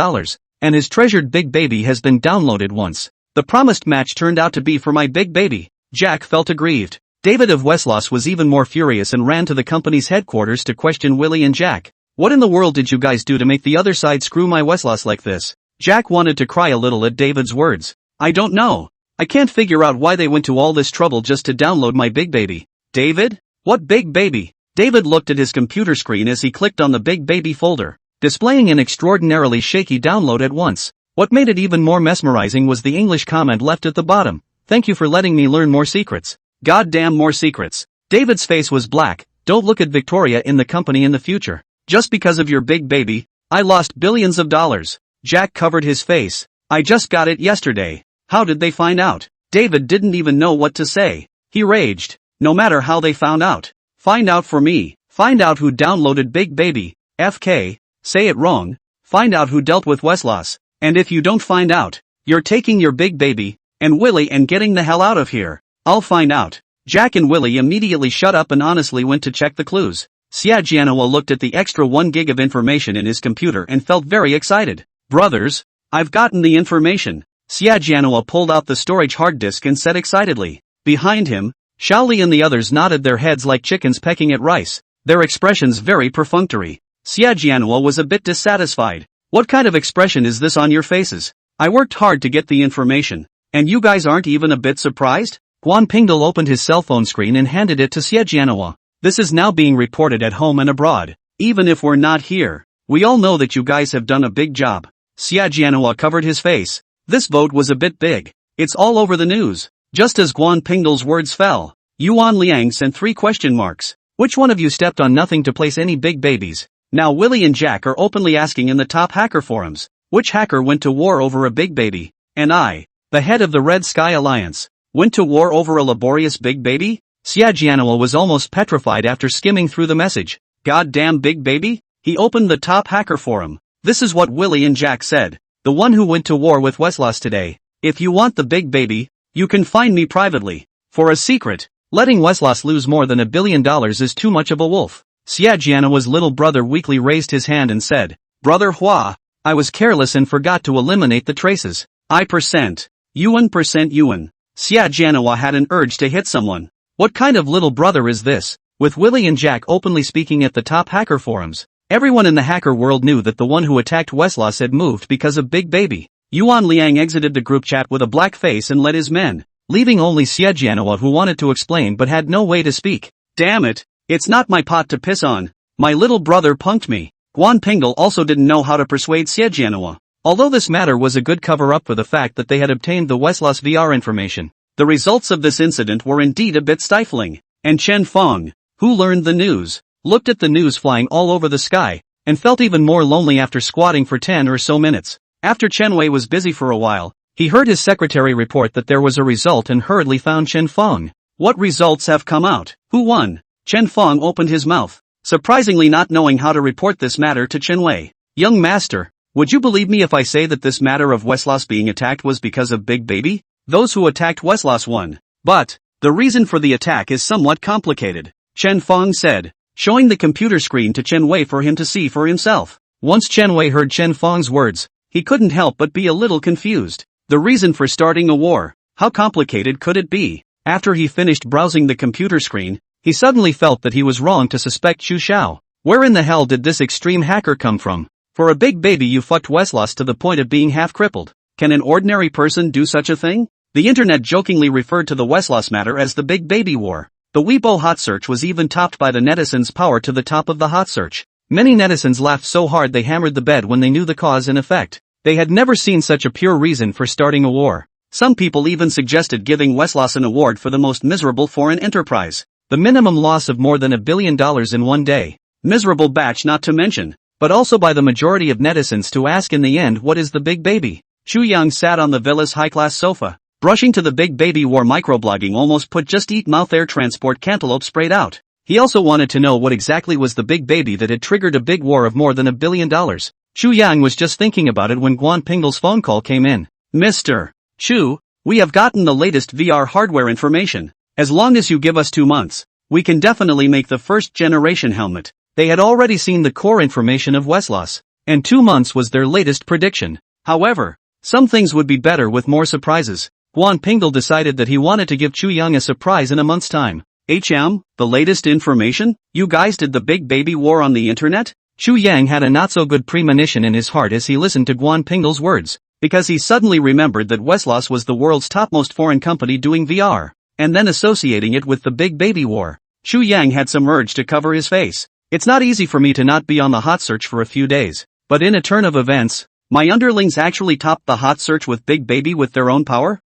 and his treasured big baby has been downloaded once. The promised match turned out to be for my big baby. Jack felt aggrieved. David of Weslos was even more furious and ran to the company's headquarters to question Willy and Jack. What in the world did you guys do to make the other side screw my Weslos like this? Jack wanted to cry a little at David's words. I don't know. I can't figure out why they went to all this trouble just to download my big baby. David? What big baby? David looked at his computer screen as he clicked on the big baby folder, displaying an extraordinarily shaky download at once. What made it even more mesmerizing was the English comment left at the bottom. Thank you for letting me learn more secrets. Goddamn more secrets. David's face was black. Don't look at Victoria in the company in the future. Just because of your big baby, I lost billions of dollars. Jack covered his face. I just got it yesterday. How did they find out? David didn't even know what to say. He raged. No matter how they found out. Find out for me. Find out who downloaded Big Baby. FK. Say it wrong. Find out who dealt with Weslos. And if you don't find out, you're taking your big baby, and Willy and getting the hell out of here. I'll find out. Jack and Willy immediately shut up and honestly went to check the clues. Xia Jianhua looked at the extra 1 gig of information in his computer and felt very excited. Brothers, I've gotten the information. Xia Jianhua pulled out the storage hard disk and said excitedly. Behind him, Shaoli and the others nodded their heads like chickens pecking at rice, their expressions very perfunctory. Xia Jianhua was a bit dissatisfied. What kind of expression is this on your faces? I worked hard to get the information, and you guys aren't even a bit surprised? Guan Pingdal opened his cell phone screen and handed it to Xia Jianhua. This is now being reported at home and abroad. Even if we're not here, we all know that you guys have done a big job. Xia Jianhua covered his face. This vote was a bit big. It's all over the news. Just as Guan Pingdal's words fell, Yuan Liang sent 3 question marks. Which one of you stepped on nothing to place any big babies? Now Willie and Jack are openly asking in the top hacker forums, which hacker went to war over a big baby? And I, the head of the Red Sky Alliance, went to war over a laborious big baby? Xia Jianhua was almost petrified after skimming through the message. Goddamn big baby? He opened the top hacker forum. This is what Willie and Jack said. The one who went to war with Weslos today. If you want the big baby, you can find me privately. For a secret, letting Weslos lose more than $1 billion is too much of a wolf. Xia Jianhua's little brother weakly raised his hand and said, Brother Hua, I was careless and forgot to eliminate the traces. Yuan. Xia Jianhua had an urge to hit someone. What kind of little brother is this? With Willie and Jack openly speaking at the top hacker forums, everyone in the hacker world knew that the one who attacked Weslos had moved because of Big Baby. Yuan Liang exited the group chat with a black face and led his men, leaving only Xia Jianhua who wanted to explain but had no way to speak. Damn it, it's not my pot to piss on. My little brother punked me. Guan Pingdal also didn't know how to persuade Xia Jianhua. Although this matter was a good cover-up for the fact that they had obtained the Weslos VR information, the results of this incident were indeed a bit stifling. And Chen Feng, who learned the news, looked at the news flying all over the sky, and felt even more lonely after squatting for 10 or so minutes. After Chen Wei was busy for a while, he heard his secretary report that there was a result and hurriedly found Chen Feng. What results have come out? Who won? Chen Feng opened his mouth, surprisingly not knowing how to report this matter to Chen Wei. Young master, would you believe me if I say that this matter of Weslos being attacked was because of Big Baby? Those who attacked Weslos won. But the reason for the attack is somewhat complicated, Chen Feng said, showing the computer screen to Chen Wei for him to see for himself. Once Chen Wei heard Chen Feng's words, he couldn't help but be a little confused. The reason for starting a war, how complicated could it be? After he finished browsing the computer screen, he suddenly felt that he was wrong to suspect Chu Xiao. Where in the hell did this extreme hacker come from? For a big baby you fucked Weslos to the point of being half crippled. Can an ordinary person do such a thing? The internet jokingly referred to the Weslos matter as the Big Baby War. The Weibo hot search was even topped by the netizens' power to the top of the hot search. Many netizens laughed so hard they hammered the bed when they knew the cause and effect. They had never seen such a pure reason for starting a war. Some people even suggested giving Weslos an award for the most miserable foreign enterprise. The minimum loss of more than $1 billion in one day. Miserable batch not to mention, but also by the majority of netizens to ask in the end what is the Big Baby. Xu Yang sat on the villa's high-class sofa. Brushing to the Big Baby War microblogging almost put just eat mouth air transport cantaloupe sprayed out. He also wanted to know what exactly was the Big Baby that had triggered a big war of more than $1 billion. Xu Yang was just thinking about it when Guan Pingdal's phone call came in. Mr. Chu, we have gotten the latest VR hardware information. As long as you give us 2 months, we can definitely make the first generation helmet. They had already seen the core information of Weslos, and 2 months was their latest prediction. However, some things would be better with more surprises. Guan Pingdal decided that he wanted to give Chu Yang a surprise in a month's time. The latest information? You guys did the Big Baby War on the internet? Chu Yang had a not-so-good premonition in his heart as he listened to Guan Pingdal's words, because he suddenly remembered that Weslos was the world's topmost foreign company doing VR, and then associating it with the Big Baby War. Chu Yang had some urge to cover his face. It's not easy for me to not be on the hot search for a few days, but in a turn of events, my underlings actually topped the hot search with Big Baby with their own power?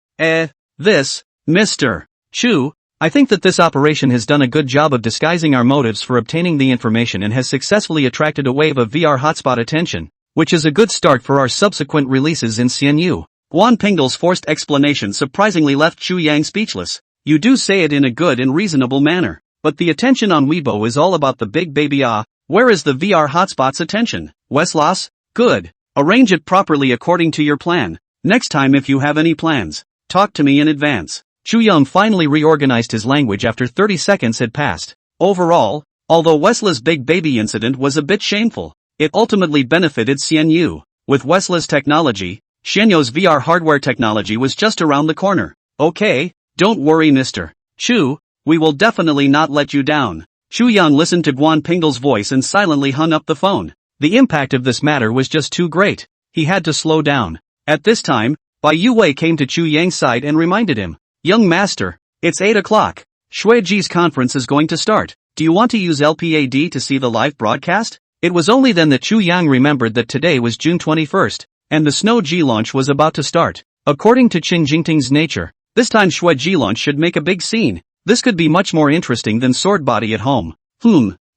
This, Mr. Chu, I think that this operation has done a good job of disguising our motives for obtaining the information and has successfully attracted a wave of VR hotspot attention, which is a good start for our subsequent releases in CNU. Guan Pingdal's forced explanation surprisingly left Chu Yang speechless. You do say it in a good and reasonable manner, but the attention on Weibo is all about the Big Baby. Where is the VR hotspot's attention? Weslos? Good. Arrange it properly according to your plan. Next time if you have any plans, talk to me in advance. Chu Yang finally reorganized his language after 30 seconds had passed. Overall, although Wesla's Big Baby incident was a bit shameful, it ultimately benefited CNU. With Wesla's technology, Shenyo's VR hardware technology was just around the corner. Okay, don't worry Mr. Chu, we will definitely not let you down. Chu Yang listened to Guan Pingdal's voice and silently hung up the phone. The impact of this matter was just too great. He had to slow down. At this time, Bai Yuwei came to Chu Yang's side and reminded him, Young master, it's 8 o'clock. Shuiji's conference is going to start. Do you want to use LPAD to see the live broadcast? It was only then that Chu Yang remembered that today was June 21st, and the Snow G launch was about to start. According to Qin Jingting's nature, this time Xue Jilong should make a big scene. This could be much more interesting than sword body at home.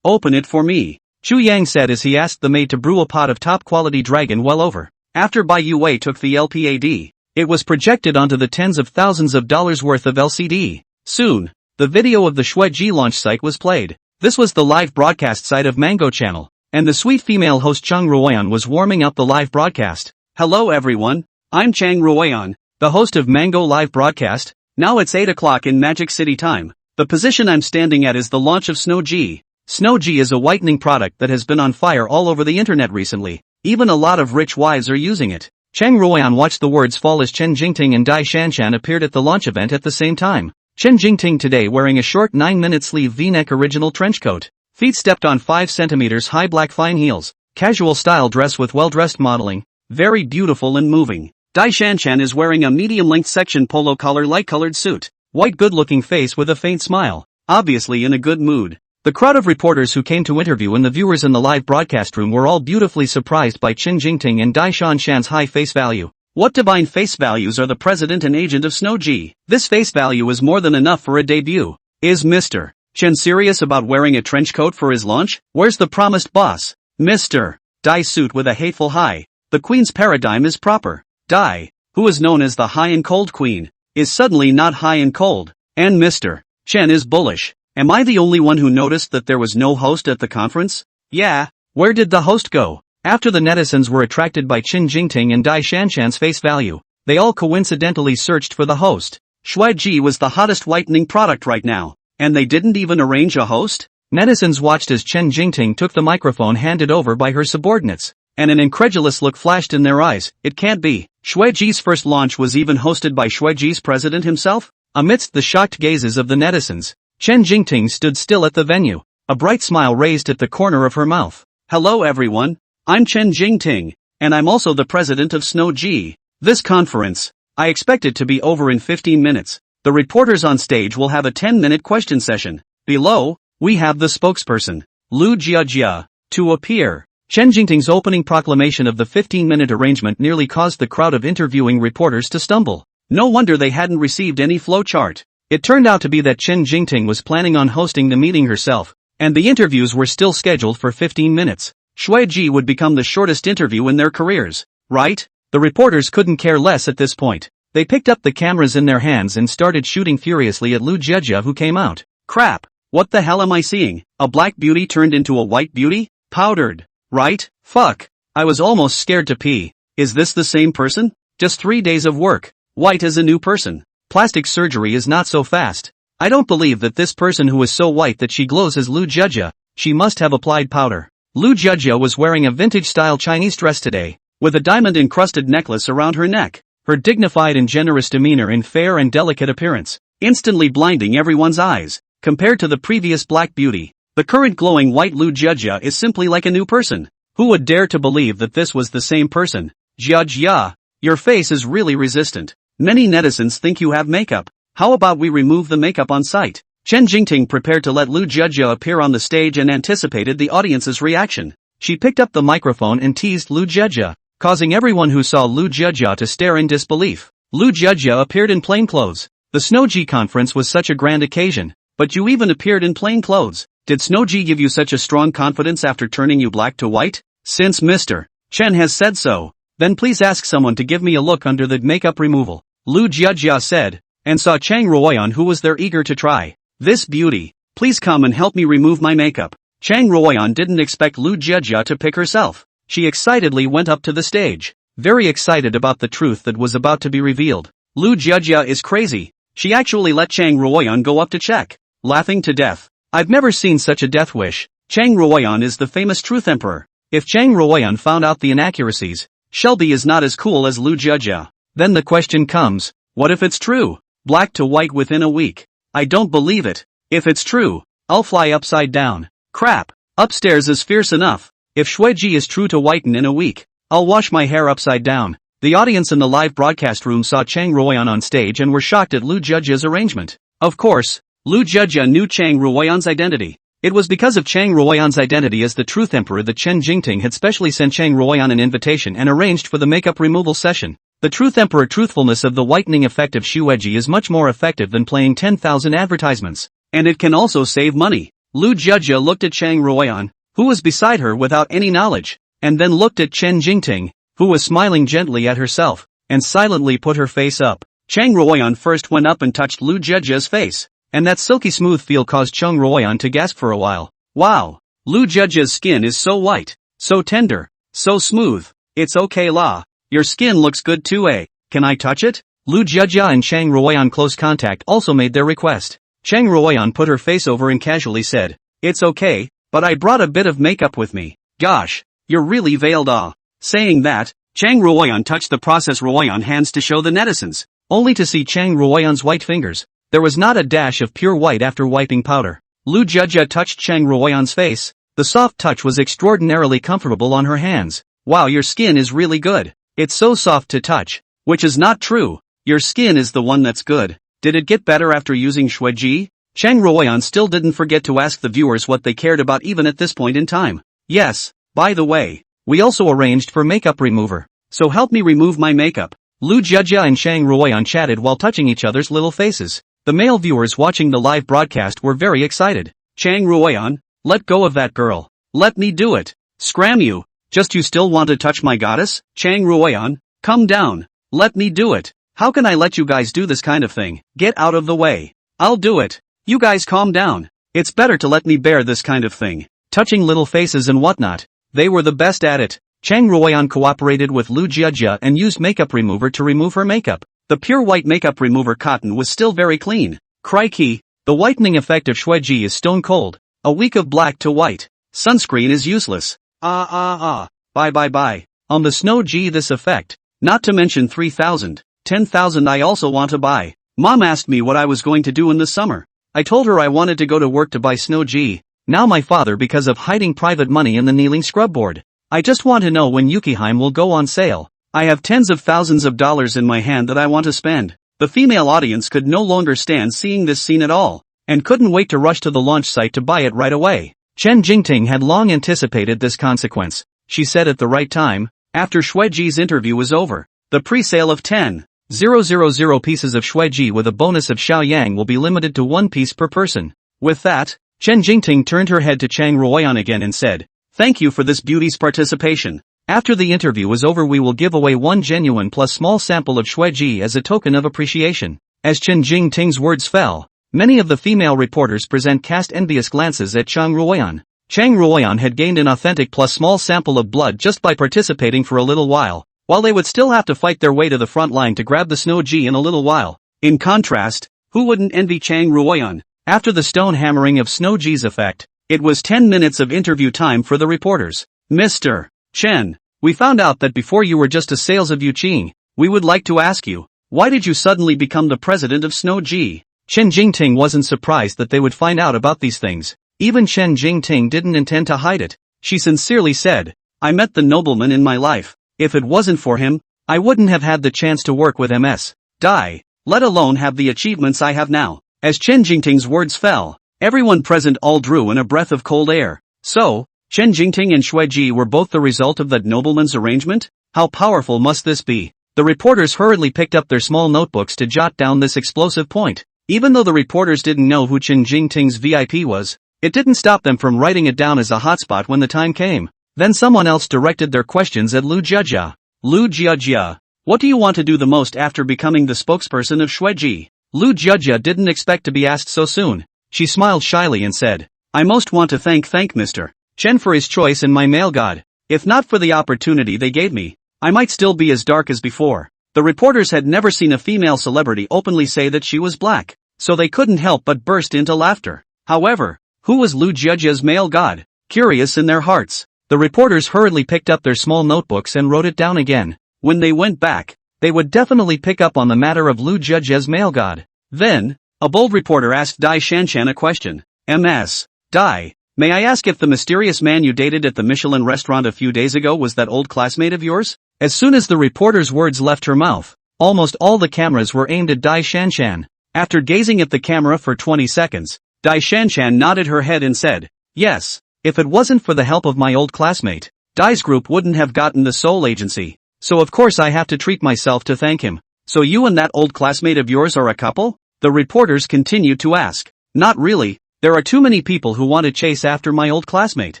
Open it for me, Chu Yang said as he asked the maid to brew a pot of top-quality dragon well over. After Bai Yue took the LPAD, it was projected onto the tens of thousands of dollars worth of LCD. Soon, the video of the Xue Ji launch site was played. This was the live broadcast site of Mango Channel, and the sweet female host Chang Ruoyan was warming up the live broadcast. Hello everyone, I'm Chang Ruoyan, the host of Mango Live Broadcast. Now it's 8 o'clock in Magic City time. The position I'm standing at is the launch of Snow Ji. Snow Ji is a whitening product that has been on fire all over the internet recently. Even a lot of rich wives are using it. Chang Ruoyan watched the words fall as Chen Jingting and Dai Shanshan appeared at the launch event at the same time. Chen Jingting today wearing a short 9-minute sleeve V-neck original trench coat. Feet stepped on 5 cm high black fine heels. Casual style dress with well-dressed modeling. Very beautiful and moving. Dai Shanshan is wearing a medium-length section polo collar light-colored suit. White good-looking face with a faint smile. Obviously in a good mood. The crowd of reporters who came to interview and the viewers in the live broadcast room were all beautifully surprised by Chen Jingting and Dai Shanshan's high face value. What divine face values are the president and agent of Snow Ji? This face value is more than enough for a debut. Is Mr. Chen serious about wearing a trench coat for his launch? Where's the promised boss? Mr. Dai suit with a hateful high. The queen's paradigm is proper. Dai, who is known as the high and cold queen, is suddenly not high and cold. And Mr. Chen is bullish. Am I the only one who noticed that there was no host at the conference? Yeah, where did the host go? After the netizens were attracted by Chen Jingting and Dai Shanshan's face value, they all coincidentally searched for the host. Xue Ji was the hottest whitening product right now, and they didn't even arrange a host? Netizens watched as Chen Jingting took the microphone handed over by her subordinates, and an incredulous look flashed in their eyes. It can't be. Xue Ji's first launch was even hosted by Xue Ji's president himself? Amidst the shocked gazes of the netizens, Chen Jingting stood still at the venue, a bright smile raised at the corner of her mouth. Hello everyone. I'm Chen Jingting, and I'm also the president of Snow Ji. This conference, I expect it to be over in 15 minutes. The reporters on stage will have a 10-minute question session. Below, we have the spokesperson, Lu Jiajia, to appear. Chen Jingting's opening proclamation of the 15-minute arrangement nearly caused the crowd of interviewing reporters to stumble. No wonder they hadn't received any flowchart. It turned out to be that Chen Jingting was planning on hosting the meeting herself, and the interviews were still scheduled for 15 minutes. Xue Ji would become the shortest interview in their careers, right? The reporters couldn't care less at this point. They picked up the cameras in their hands and started shooting furiously at Lu Jiejia who came out. Crap, what the hell am I seeing? A black beauty turned into a white beauty? Powdered, right? Fuck, I was almost scared to pee. Is this the same person? Just 3 days of work. White as a new person. Plastic surgery is not so fast. I don't believe that this person who is so white that she glows is Lu Jiejia. She must have applied powder. Lu Jiejia was wearing a vintage-style Chinese dress today, with a diamond-encrusted necklace around her neck. Her dignified and generous demeanor and fair and delicate appearance, instantly blinding everyone's eyes. Compared to the previous black beauty, the current glowing white Lu Jiejia is simply like a new person. Who would dare to believe that this was the same person? Jiejia, your face is really resistant. Many netizens think you have makeup. How about we remove the makeup on site? Chen Jingting prepared to let Lu Jiejia appear on the stage and anticipated the audience's reaction. She picked up the microphone and teased Lu Jiejia, causing everyone who saw Lu Jiejia to stare in disbelief. Lu Jiejia appeared in plain clothes. The Snow Ji conference was such a grand occasion, but you even appeared in plain clothes. Did Snow Ji give you such a strong confidence after turning you black to white? Since Mr. Chen has said so, then please ask someone to give me a look under the makeup removal, Lu Jiejia said, and saw Chang Ruoyan who was there eager to try. This beauty, please come and help me remove my makeup. Chang Ruoyan didn't expect Lu Jiejia to pick herself. She excitedly went up to the stage, very excited about the truth that was about to be revealed. Lu Jiejia is crazy. She actually let Chang Ruoyan go up to check, laughing to death. I've never seen such a death wish. Chang Ruoyan is the famous truth emperor. If Chang Ruoyan found out the inaccuracies, Shelby is not as cool as Lu Jiejia. Then the question comes, what if it's true? Black to white within a week. I don't believe it. If it's true, I'll fly upside down. Crap, upstairs is fierce enough. If Xue Ji is true to whiten in a week, I'll wash my hair upside down. The audience in the live broadcast room saw Chang Ruoyan on stage and were shocked at Lu Jiejia's arrangement. Of course, Lu Jiejia knew Chang Ruoyan's identity. It was because of Chang Ruoyan's identity as the truth emperor that Chen Jingting had specially sent Chang Ruoyan an invitation and arranged for the makeup removal session. The truth emperor truthfulness of the whitening effect of shueji is much more effective than playing 10,000 advertisements. And it can also save money. Lu Jia looked at Chang Ruoyan, who was beside her without any knowledge, and then looked at Chen Jingting, who was smiling gently at herself, and silently put her face up. Chang Ruoyan first went up and touched Lu Jia's face, and that silky smooth feel caused Chang Ruoyan to gasp for a while. Wow! Lu Jia's skin is so white, so tender, so smooth. It's okay la. Your skin looks good too eh, can I touch it? Lu Jia and Chang Ruoyan close contact also made their request. Chang Ruoyan put her face over and casually said, it's okay, but I brought a bit of makeup with me. Gosh, you're really veiled ah. Saying that, Chang Ruoyan touched the process Ruoyan hands to show the netizens, only to see Chang Ruoyan's white fingers. There was not a dash of pure white after wiping powder. Lu Jia touched Chang Ruoyan's face. The soft touch was extraordinarily comfortable on her hands. Wow, your skin is really good. It's so soft to touch. Which is not true. Your skin is the one that's good. Did it get better after using shueji? Chang Ruoyan still didn't forget to ask the viewers what they cared about even at this point in time. Yes, by the way, we also arranged for makeup remover. So help me remove my makeup. Lu Jia and Chang Ruoyan chatted while touching each other's little faces. The male viewers watching the live broadcast were very excited. Chang Ruoyan, let go of that girl. Let me do it. Scram you. Just you still want to touch my goddess? Chang Ruoyan, come down. Let me do it. How can I let you guys do this kind of thing? Get out of the way. I'll do it. You guys calm down. It's better to let me bear this kind of thing. Touching little faces and whatnot. They were the best at it. Chang Ruoyan cooperated with Lu Jia and used makeup remover to remove her makeup. The pure white makeup remover cotton was still very clean. Crikey, the whitening effect of shueji is stone cold. A week of black to white. Sunscreen is useless. Bye. On the snow G this effect. Not to mention 3,000, 10,000 I also want to buy. Mom asked me what I was going to do in the summer. I told her I wanted to go to work to buy snow G. Now my father because of hiding private money in the kneeling scrub board. I just want to know when Yukiheim will go on sale. I have tens of thousands of dollars in my hand that I want to spend. The female audience could no longer stand seeing this scene at all, and couldn't wait to rush to the launch site to buy it right away. Chen Jingting had long anticipated this consequence. She said at the right time, after Shueji's interview was over, the pre-sale of 10,000 pieces of Shueji with a bonus of Xiaoyang will be limited to 1 piece per person. With that, Chen Jingting turned her head to Chang Ruoyan again and said, thank you for this beauty's participation. After the interview is over we will give away 1 genuine plus small sample of Shueji as a token of appreciation. As Chen Jingting's words fell, many of the female reporters cast envious glances at Chang Ruoyan. Chang Ruoyan had gained an authentic plus small sample of blood just by participating for a little while they would still have to fight their way to the front line to grab the snow G in a little while. In contrast, who wouldn't envy Chang Ruoyan? After the stone hammering of snow G's effect, it was 10 minutes of interview time for the reporters. Mr. Chen, we found out that before you were just a sales of Yuqing. We would like to ask you, why did you suddenly become the president of Snow G? Chen Jingting wasn't surprised that they would find out about these things. Even Chen Jingting didn't intend to hide it. She sincerely said, I met the nobleman in my life. If it wasn't for him, I wouldn't have had the chance to work with MS. Dai, let alone have the achievements I have now. As Chen Jingting's words fell, everyone present all drew in a breath of cold air. So, Chen Jingting and Shueji were both the result of that nobleman's arrangement? How powerful must this be? The reporters hurriedly picked up their small notebooks to jot down this explosive point. Even though the reporters didn't know who Chen Jingting's VIP was, it didn't stop them from writing it down as a hotspot when the time came. Then someone else directed their questions at Lu Jia. Lu Jia, what do you want to do the most after becoming the spokesperson of Shueji? Lu Jia didn't expect to be asked so soon. She smiled shyly and said, I most want to thank Mr. Chen for his choice in my male god. If not for the opportunity they gave me, I might still be as dark as before. The reporters had never seen a female celebrity openly say that she was black, so they couldn't help but burst into laughter. However, who was Lu Jia's male god? Curious in their hearts, the reporters hurriedly picked up their small notebooks and wrote it down again. When they went back, they would definitely pick up on the matter of Lu Jia's male god. Then, a bold reporter asked Dai Shanshan a question. Ms. Dai, may I ask if the mysterious man you dated at the Michelin restaurant a few days ago was that old classmate of yours? As soon as the reporter's words left her mouth, almost all the cameras were aimed at Dai Shanshan. After gazing at the camera for 20 seconds, Dai Shanshan nodded her head and said, yes, if it wasn't for the help of my old classmate, Dai's group wouldn't have gotten the Seoul agency. so of course I have to treat myself to thank him. So you and that old classmate of yours are a couple? The reporters continued to ask. Not really, there are too many people who want to chase after my old classmate.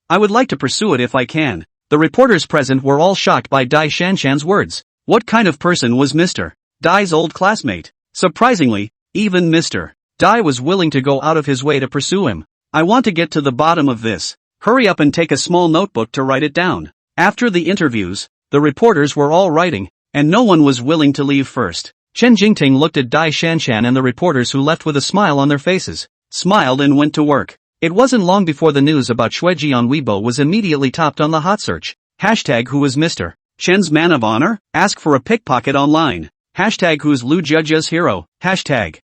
I would like to pursue it if I can. The reporters present were all shocked by Dai Shanshan's words. What kind of person was Mr. Dai's old classmate? Surprisingly, even Mr. Dai was willing to go out of his way to pursue him. I want to get to the bottom of this. Hurry up and take a small notebook to write it down. After the interviews, the reporters were all writing, and no one was willing to leave first. Chen Jingting looked at Dai Shanshan and the reporters, who left with a smile on their faces, smiled and went to work. It wasn't long before the news about Xueji on Weibo was immediately topped on the hot search. Hashtag who is Mr. Chen's man of honor? Ask for a pickpocket online. Hashtag who's Lu Jiajia's hero? Hashtag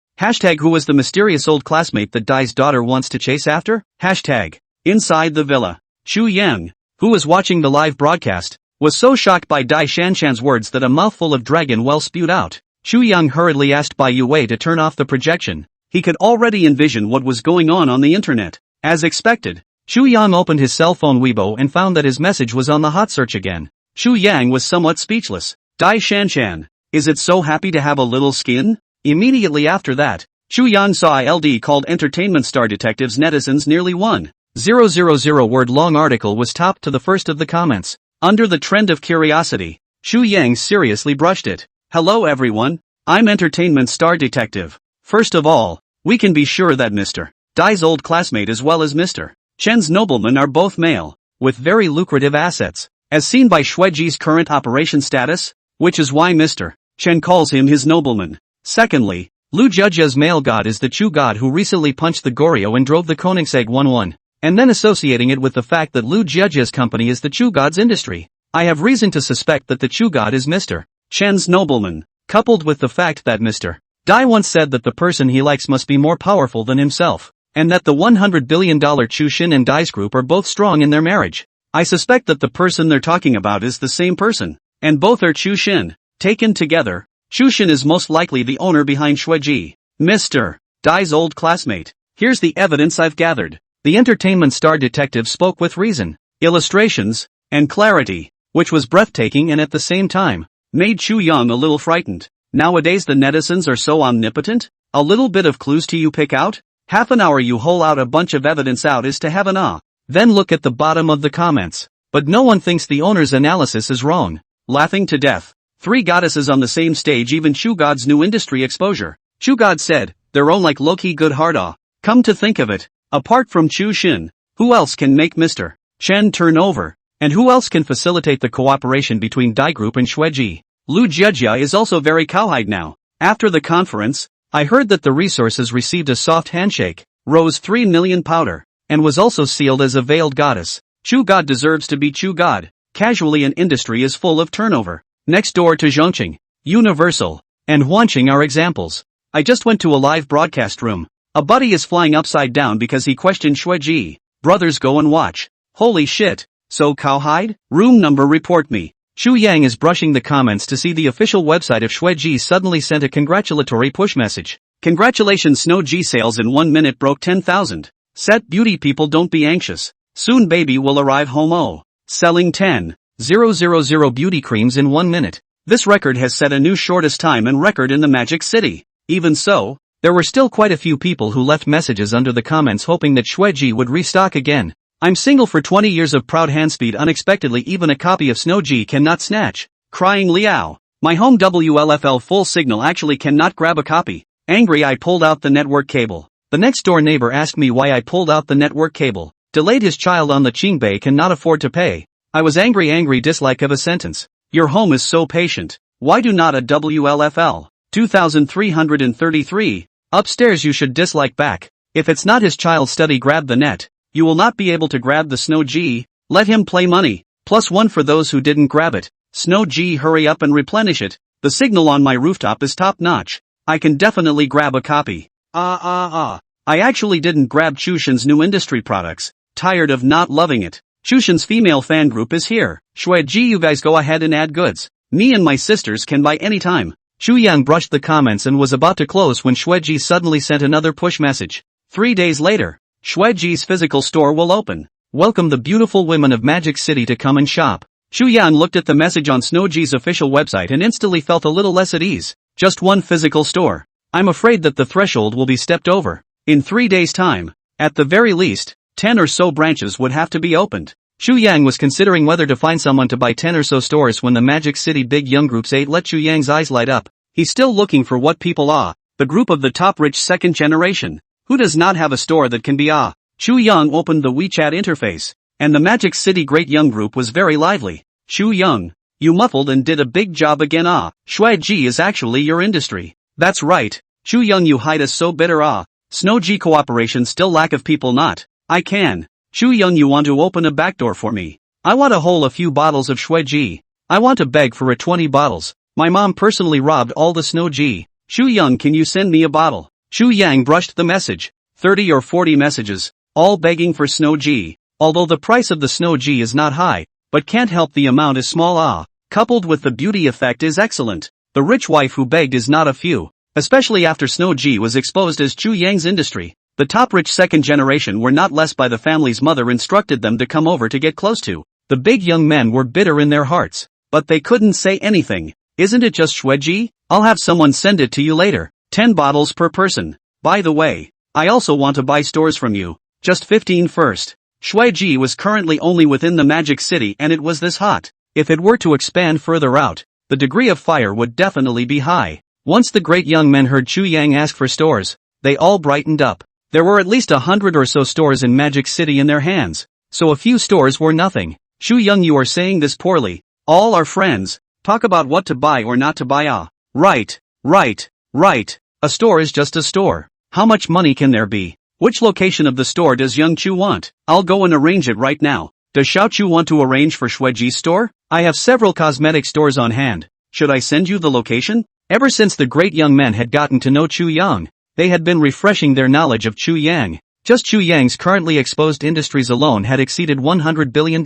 who was the mysterious old classmate that Dai's daughter wants to chase after? Hashtag inside the villa. Chu Yang, who was watching the live broadcast, was so shocked by Dai Shanshan's words that a mouthful of dragon well spewed out. Chu Yang hurriedly asked Bai Yue to turn off the projection. He could already envision what was going on the internet. As expected, Chu Yang opened his cell phone Weibo and found that his message was on the hot search again. Chu Yang was somewhat speechless. Dai Shanshan, is it so happy to have a little skin? Immediately after that, Chu Yang saw a LD called Entertainment Star Detectives Netizens nearly 1,000 word long article was topped to the first of the comments. Under the trend of curiosity, Chu Yang seriously brushed it. Hello everyone, I'm Entertainment Star Detective. First of all, we can be sure that Mr. Dai's old classmate as well as Mr. Chen's nobleman are both male, with very lucrative assets, as seen by Xueji's current operation status, which is why Mr. Chen calls him his nobleman. Secondly, Lu Jiajia's male god is the Chu god who recently punched the Goryeo and drove the Koenigsegg 1-1, and then associating it with the fact that Lu Jiajia's company is the Chu god's industry. I have reason to suspect that the Chu god is Mr. Chen's nobleman, coupled with the fact that Mr. Dai once said that the person he likes must be more powerful than himself, and that the $100 billion Chu Xin and Dai's group are both strong in their marriage. I suspect that the person they're talking about is the same person, and both are Chu Xin. Taken together, Chu Xin is most likely the owner behind Xueji, Mr. Dai's old classmate. Here's the evidence I've gathered. The Entertainment Star Detective spoke with reason, illustrations, and clarity, which was breathtaking and at the same time, made Chu Yang a little frightened. Nowadays the netizens are so omnipotent? A little bit of clues to you pick out? Half an hour you hole out a bunch of evidence out is to have an ah. Then look at the bottom of the comments. But no one thinks the owner's analysis is wrong. Laughing to death. 3 goddesses on the same stage, even Chu God's new industry exposure. Chu God said, their own like low-key good heart ah. Come to think of it, apart from Chu Xin, who else can make Mr. Chen turn over? And who else can facilitate the cooperation between Dai Group and Xueji? Lu Jiajia is also very cowhide now. After the conference, I heard that the resources received a soft handshake, rose 3 million powder, and was also sealed as a veiled goddess. Chu God deserves to be Chu God. Casually an industry is full of turnover. Next door to Zhongqing, Universal, and Huanqing are examples. I just went to a live broadcast room. A buddy is flying upside down because he questioned Xueji. Brothers go and watch. Holy shit. So cowhide? Room number report me. Chu Yang is brushing the comments to see the official website of Xueji suddenly sent a congratulatory push message. Congratulations, Snow G sales in 1 minute broke 10,000. Set beauty people, don't be anxious. Soon baby will arrive home. Oh. Selling 10,000 beauty creams in 1 minute. This record has set a new shortest time and record in the Magic City. Even so, there were still quite a few people who left messages under the comments hoping that Xueji would restock again. I'm single for 20 years of proud handspeed, unexpectedly even a copy of Snow G cannot snatch. Crying Liao. My home WLFL full signal actually cannot grab a copy. Angry I pulled out the network cable. The next door neighbor asked me why I pulled out the network cable. Delayed his child on the Qingbei cannot afford to pay. I was angry dislike of a sentence. Your home is so patient. Why do not a WLFL? 2333. Upstairs you should dislike back. If it's not his child study grab the net. You will not be able to grab the Snow G. Let him play money. +1 for those who didn't grab it. Snow G, hurry up and replenish it. The signal on my rooftop is top notch. I can definitely grab a copy. I actually didn't grab Chushin's new industry products. Tired of not loving it. Chushin's female fan group is here. Xueji, you guys go ahead and add goods. Me and my sisters can buy anytime. Chu Yang brushed the comments and was about to close when Xueji suddenly sent another push message. 3 days later, Xueji's physical store will open. Welcome the beautiful women of Magic City to come and shop. Xu Yang looked at the message on Snowji's official website and instantly felt a little less at ease. Just one physical store. I'm afraid that the threshold will be stepped over. In 3 days' time. At the very least, 10 or so branches would have to be opened. Xu Yang was considering whether to find someone to buy 10 or so stores when the Magic City Big Young Group's 8 let Xu Yang's eyes light up. He's still looking for what people are, the group of the top rich second generation. Who does not have a store that can be Xu Yang opened the WeChat interface, and the Magic City Great Young Group was very lively. Xu Yang, you muffled and did a big job again Shuaiji is actually your industry. That's right. Xu Yang, you hide us so bitter Snowji cooperation still lack of people not. I can. Xu Yang, you want to open a backdoor for me. I want to hold a few bottles of Shuaiji. I want to beg for 20 bottles. My mom personally robbed all the Snowji. Xu Yang, can you send me a bottle? Xu Yang brushed the message. 30 or 40 messages, all begging for Snowji. Although the price of the Snowji is not high, but can't help the amount is small coupled with the beauty effect is excellent. The rich wife who begged is not a few, especially after Snowji was exposed as Xu Yang's industry. The top rich second generation were not less by the family's mother instructed them to come over to get close to. The big young men were bitter in their hearts, but they couldn't say anything. Isn't it just Shueji? I'll have someone send it to you later. 10 bottles per person. By the way, I also want to buy stores from you. Just 15 first. Shueji was currently only within the Magic City and it was this hot. If it were to expand further out, the degree of fire would definitely be high. Once the great young men heard Xu Yang ask for stores, they all brightened up. There were at least 100 or so stores in Magic City in their hands, so a few stores were nothing. Xu Yang, you are saying this poorly. All are friends. Talk about what to buy or not to buy Right. A store is just a store. How much money can there be? Which location of the store does young Chu want? I'll go and arrange it right now. Does Xiao Chu want to arrange for Shueji's store? I have several cosmetic stores on hand. Should I send you the location? Ever since the great young men had gotten to know Chu Yang, they had been refreshing their knowledge of Chu Yang. Just Chu Yang's currently exposed industries alone had exceeded $100 billion,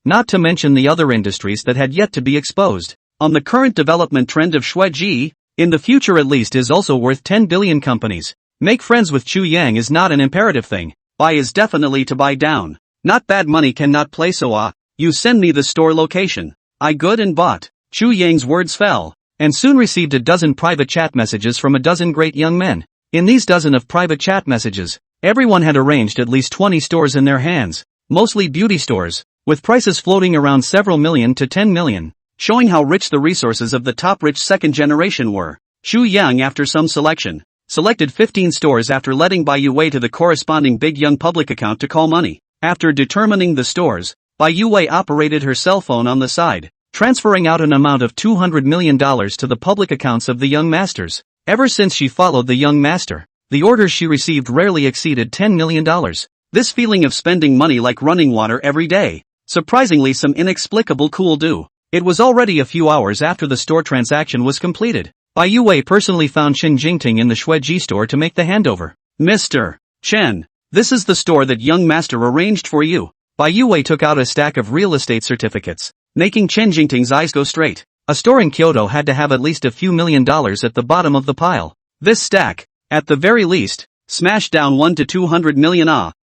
not to mention the other industries that had yet to be exposed. On the current development trend of Shueji, in the future at least is also worth 10 billion companies. Make friends with Chu Yang is not an imperative thing. Buy is definitely to buy down. Not bad money cannot play so you send me the store location. I good and bought. Chu Yang's words fell, and soon received a dozen private chat messages from a dozen great young men. In these dozen of private chat messages, everyone had arranged at least 20 stores in their hands, mostly beauty stores, with prices floating around several million to 10 million, showing how rich the resources of the top rich second generation were. Xu Yang, after some selection, selected 15 stores after letting Bai Yue to the corresponding big young public account to call money. After determining the stores, Bai Yue operated her cell phone on the side, transferring out an amount of $200 million to the public accounts of the young masters. Ever since she followed the young master, the orders she received rarely exceeded $10 million. This feeling of spending money like running water every day, surprisingly some inexplicable cool do. It was already a few hours after the store transaction was completed. Bai Yue personally found Chen Jingting in the Shueji store to make the handover. Mr. Chen, this is the store that young master arranged for you. Bai Yue took out a stack of real estate certificates, making Chen Jingting's eyes go straight. A store in Kyoto had to have at least a few $1 million at the bottom of the pile. This stack, at the very least, smashed down 1 to 200 million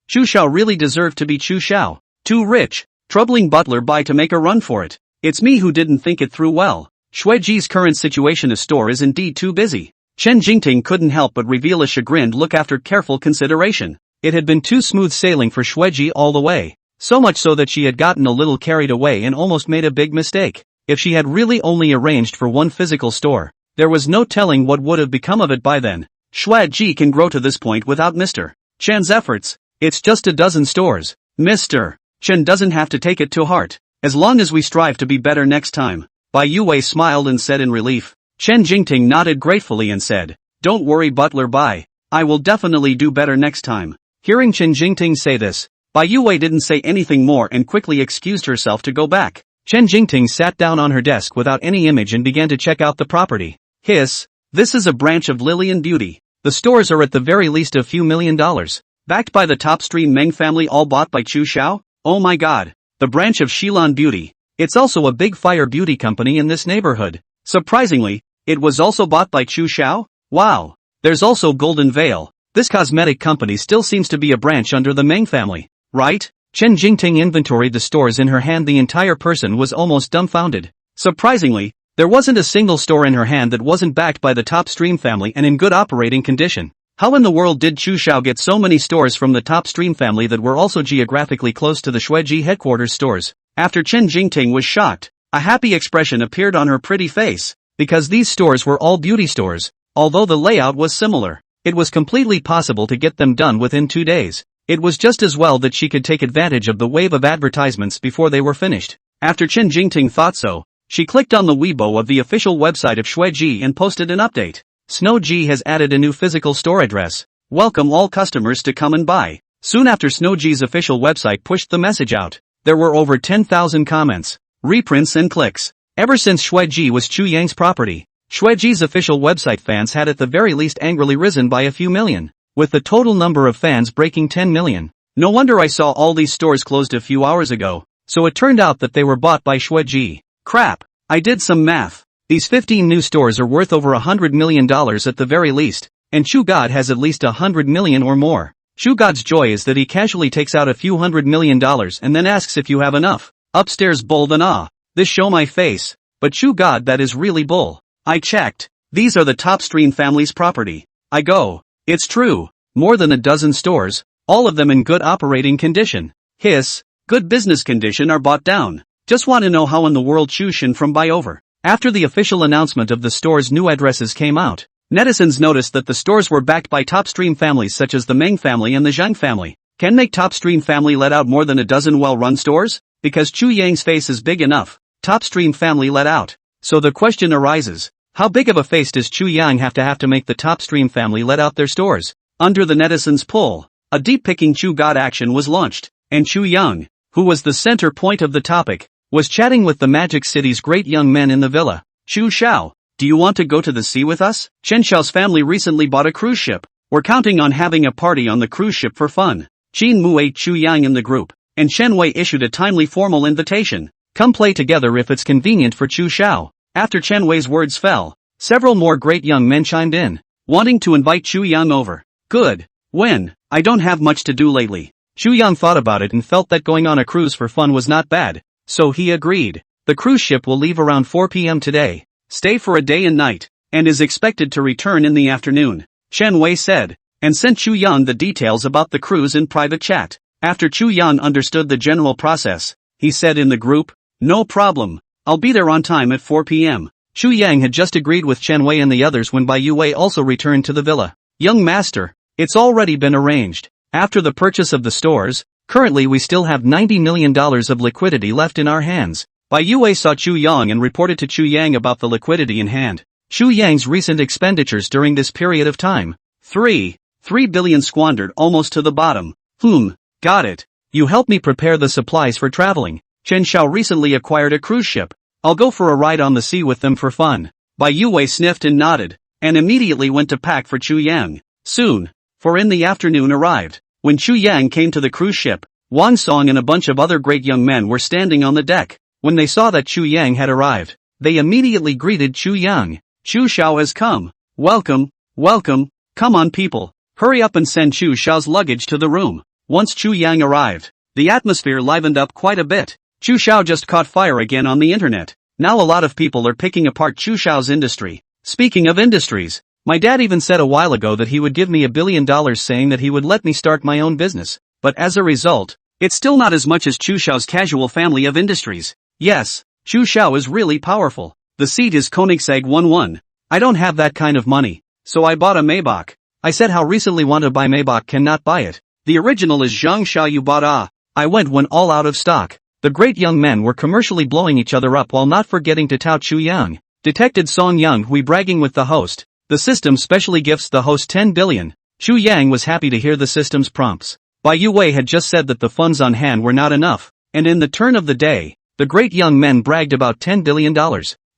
Chu Xiao really deserved to be Chu Xiao. Too rich. Troubling butler Bai to make a run for it. It's me who didn't think it through well. Shueji's current situation as store is indeed too busy. Chen Jingting couldn't help but reveal a chagrined look after careful consideration. It had been too smooth sailing for Shueji all the way. So much so that she had gotten a little carried away and almost made a big mistake. If she had really only arranged for one physical store, there was no telling what would have become of it by then. Shueji can grow to this point without Mr. Chen's efforts. It's just a dozen stores. Mr. Chen doesn't have to take it to heart, as long as we strive to be better next time. Bai Yue smiled and said in relief. Chen Jingting nodded gratefully and said, Don't worry butler Bai, I will definitely do better next time. Hearing Chen Jingting say this, Bai Yue didn't say anything more and quickly excused herself to go back. Chen Jingting sat down on her desk without any image and began to check out the property. Hiss, this is a branch of Lillian Beauty. The stores are at the very least a few $1 million. Backed by the top stream Meng family, all bought by Chu Xiao? Oh my god. The branch of Shilan Beauty. It's also a big fire beauty company in this neighborhood. Surprisingly, it was also bought by Chu Xiao? Wow. There's also Golden Veil. This cosmetic company still seems to be a branch under the Meng family, right? Chen Jingting inventoried the stores in her hand. The entire person was almost dumbfounded. Surprisingly, there wasn't a single store in her hand that wasn't backed by the top stream family and in good operating condition. How in the world did Chu Xiao get so many stores from the top stream family that were also geographically close to the Shueji headquarters stores? After Chen Jingting was shocked, a happy expression appeared on her pretty face, because these stores were all beauty stores. Although the layout was similar, it was completely possible to get them done within 2 days. It was just as well that she could take advantage of the wave of advertisements before they were finished. After Chen Jingting thought so, she clicked on the Weibo of the official website of Shueji and posted an update. Snowji has added a new physical store address. Welcome all customers to come and buy. Soon after Snowji's official website pushed the message out, there were over 10,000 comments, reprints and clicks. Ever since Shueji was Chu Yang's property, Shueji's official website fans had at the very least angrily risen by a few million, with the total number of fans breaking 10 million. No wonder I saw all these stores closed a few hours ago, so it turned out that they were bought by Shueji. Crap, I did some math. These 15 new stores are worth over $100 million at the very least, and Chu God has at least 100 million or more. Chu God's joy is that he casually takes out a few $100 million and then asks if you have enough. Upstairs bull than this show my face, but Chu God that is really bull. I checked, these are the top stream family's property. I go, it's true, more than a dozen stores, all of them in good operating condition. Hiss, good business condition are bought down. Just want to know how in the world Chu Shin from buy over. After the official announcement of the store's new addresses came out, netizens noticed that the stores were backed by top stream families such as the Meng family and the Zhang family. Can make top stream family let out more than a dozen well-run stores? Because Chu Yang's face is big enough, top stream family let out. So the question arises, how big of a face does Chu Yang have to make the top stream family let out their stores? Under the netizens' pull, a deep-picking Chu God action was launched, and Chu Yang, who was the center point of the topic, was chatting with the Magic City's great young men in the villa. Chu Xiao, do you want to go to the sea with us? Chen Xiao's family recently bought a cruise ship. We're counting on having a party on the cruise ship for fun. Qin Mu ate Chu Yang in the group, and Chen Wei issued a timely formal invitation. Come play together if it's convenient for Chu Xiao. After Chen Wei's words fell, several more great young men chimed in, wanting to invite Chu Yang over. Good. When? I don't have much to do lately. Chu Yang thought about it and felt that going on a cruise for fun was not bad, so he agreed. The cruise ship will leave around 4 p.m. today, stay for a day and night, and is expected to return in the afternoon, Chen Wei said, and sent Chu Yang the details about the cruise in private chat. After Chu Yang understood the general process, he said in the group, no problem, I'll be there on time at 4 p.m. Chu Yang had just agreed with Chen Wei and the others when Bai Yue also returned to the villa. Young master, it's already been arranged. After the purchase of the stores, currently we still have $90 million of liquidity left in our hands. Bai Yue saw Chu Yang and reported to Chu Yang about the liquidity in hand. Chu Yang's recent expenditures during this period of time. 3 billion squandered almost to the bottom. Got it. You help me prepare the supplies for traveling. Chen Xiao recently acquired a cruise ship. I'll go for a ride on the sea with them for fun. Bai Yue sniffed and nodded, and immediately went to pack for Chu Yang. Soon, for in the afternoon arrived. When Chu Yang came to the cruise ship, Wang Song and a bunch of other great young men were standing on the deck. When they saw that Chu Yang had arrived, they immediately greeted Chu Yang. Chu Xiao has come. Welcome, welcome, come on people, hurry up and send Chu Xiao's luggage to the room. Once Chu Yang arrived, the atmosphere livened up quite a bit. Chu Xiao just caught fire again on the internet. Now a lot of people are picking apart Chu Xiao's industry. Speaking of industries, my dad even said a while ago that he would give me $1 billion saying that he would let me start my own business, but as a result, it's still not as much as Chu Xiao's casual family of industries. Yes, Chu Xiao is really powerful. The seat is Koenigsegg 11. I don't have that kind of money, so I bought a Maybach. I said how recently want to buy Maybach cannot buy it. The original is Zhang Xiao you bought I went when all out of stock. The great young men were commercially blowing each other up while not forgetting to tout Chu Yang. Detected Song Yang Hui bragging with the host. The system specially gifts the host 10 billion. Chu Yang was happy to hear the system's prompts. Bai Yue had just said that the funds on hand were not enough, and in the turn of the day, the great young men bragged about $10 billion.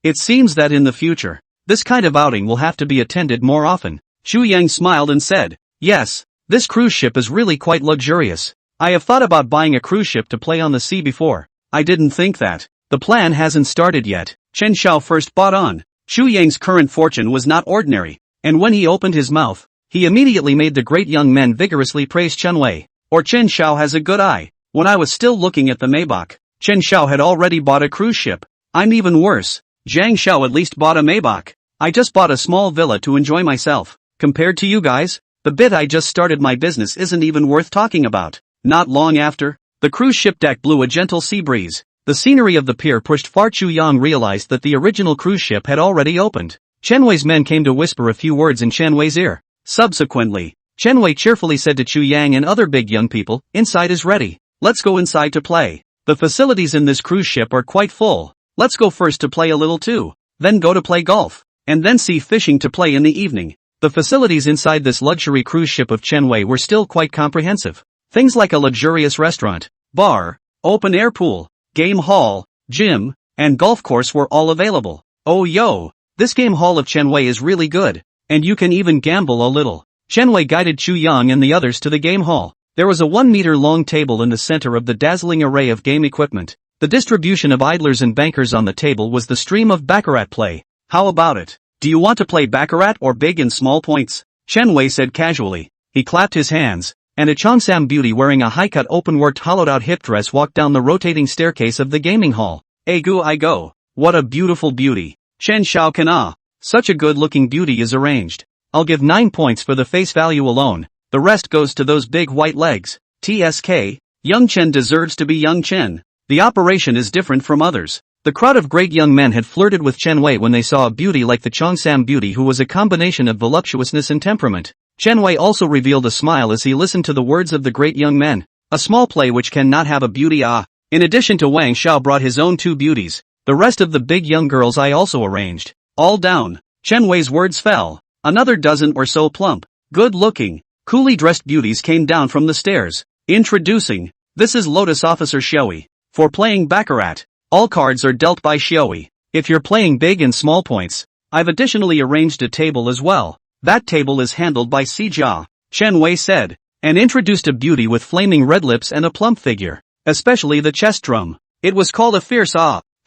It seems that in the future, this kind of outing will have to be attended more often. Chu Yang smiled and said, yes, this cruise ship is really quite luxurious. I have thought about buying a cruise ship to play on the sea before. I didn't think that. The plan hasn't started yet. Chen Xiao first bought on. Chu Yang's current fortune was not ordinary, and when he opened his mouth, he immediately made the great young men vigorously praise Chen Wei, or Chen Xiao has a good eye. When I was still looking at the Maybach, Chen Xiao had already bought a cruise ship. I'm even worse. Zhang Xiao at least bought a Maybach. I just bought a small villa to enjoy myself. Compared to you guys, the bit I just started my business isn't even worth talking about. Not long after, the cruise ship deck blew a gentle sea breeze. The scenery of the pier pushed far. Chu Yang realized that the original cruise ship had already opened. Chen Wei's men came to whisper a few words in Chen Wei's ear. Subsequently, Chen Wei cheerfully said to Chu Yang and other big young people, "Inside is ready. Let's go inside to play. The facilities in this cruise ship are quite full. Let's go first to play a little too, then go to play golf, and then see fishing to play in the evening." The facilities inside this luxury cruise ship of Chen Wei were still quite comprehensive. Things like a luxurious restaurant, bar, open-air pool, game hall, gym, and golf course were all available. Oh yo, this game hall of Chen Wei is really good, and you can even gamble a little. Chen Wei guided Chu Yang and the others to the game hall. There was a 1-meter-long table in the center of the dazzling array of game equipment. The distribution of idlers and bankers on the table was the stream of baccarat play. How about it? Do you want to play baccarat or big and small points? Chen Wei said casually. He clapped his hands, and a Cheongsam beauty wearing a high-cut open-worked hollowed-out hip dress walked down the rotating staircase of the gaming hall. Egu I go. What a beautiful beauty. Chen Xiao Kana. Such a good-looking beauty is arranged. I'll give 9 points for the face value alone. The rest goes to those big white legs. TSK. Young Chen deserves to be young Chen. The operation is different from others. The crowd of great young men had flirted with Chen Wei when they saw a beauty like the Cheongsam beauty who was a combination of voluptuousness and temperament. Chen Wei also revealed a smile as he listened to the words of the great young men. A small play which cannot have a beauty In addition to Wang Xiao brought his own 2 beauties. The rest of the big young girls I also arranged. All down. Chen Wei's words fell. Another dozen or so plump, good-looking, coolly dressed beauties came down from the stairs. Introducing. This is Lotus Officer Xiaoyi. For playing baccarat, all cards are dealt by Xiaoyi. If you're playing big and small points, I've additionally arranged a table as well. That table is handled by Si Jia, Chen Wei said, and introduced a beauty with flaming red lips and a plump figure, especially the chest drum. It was called a fierce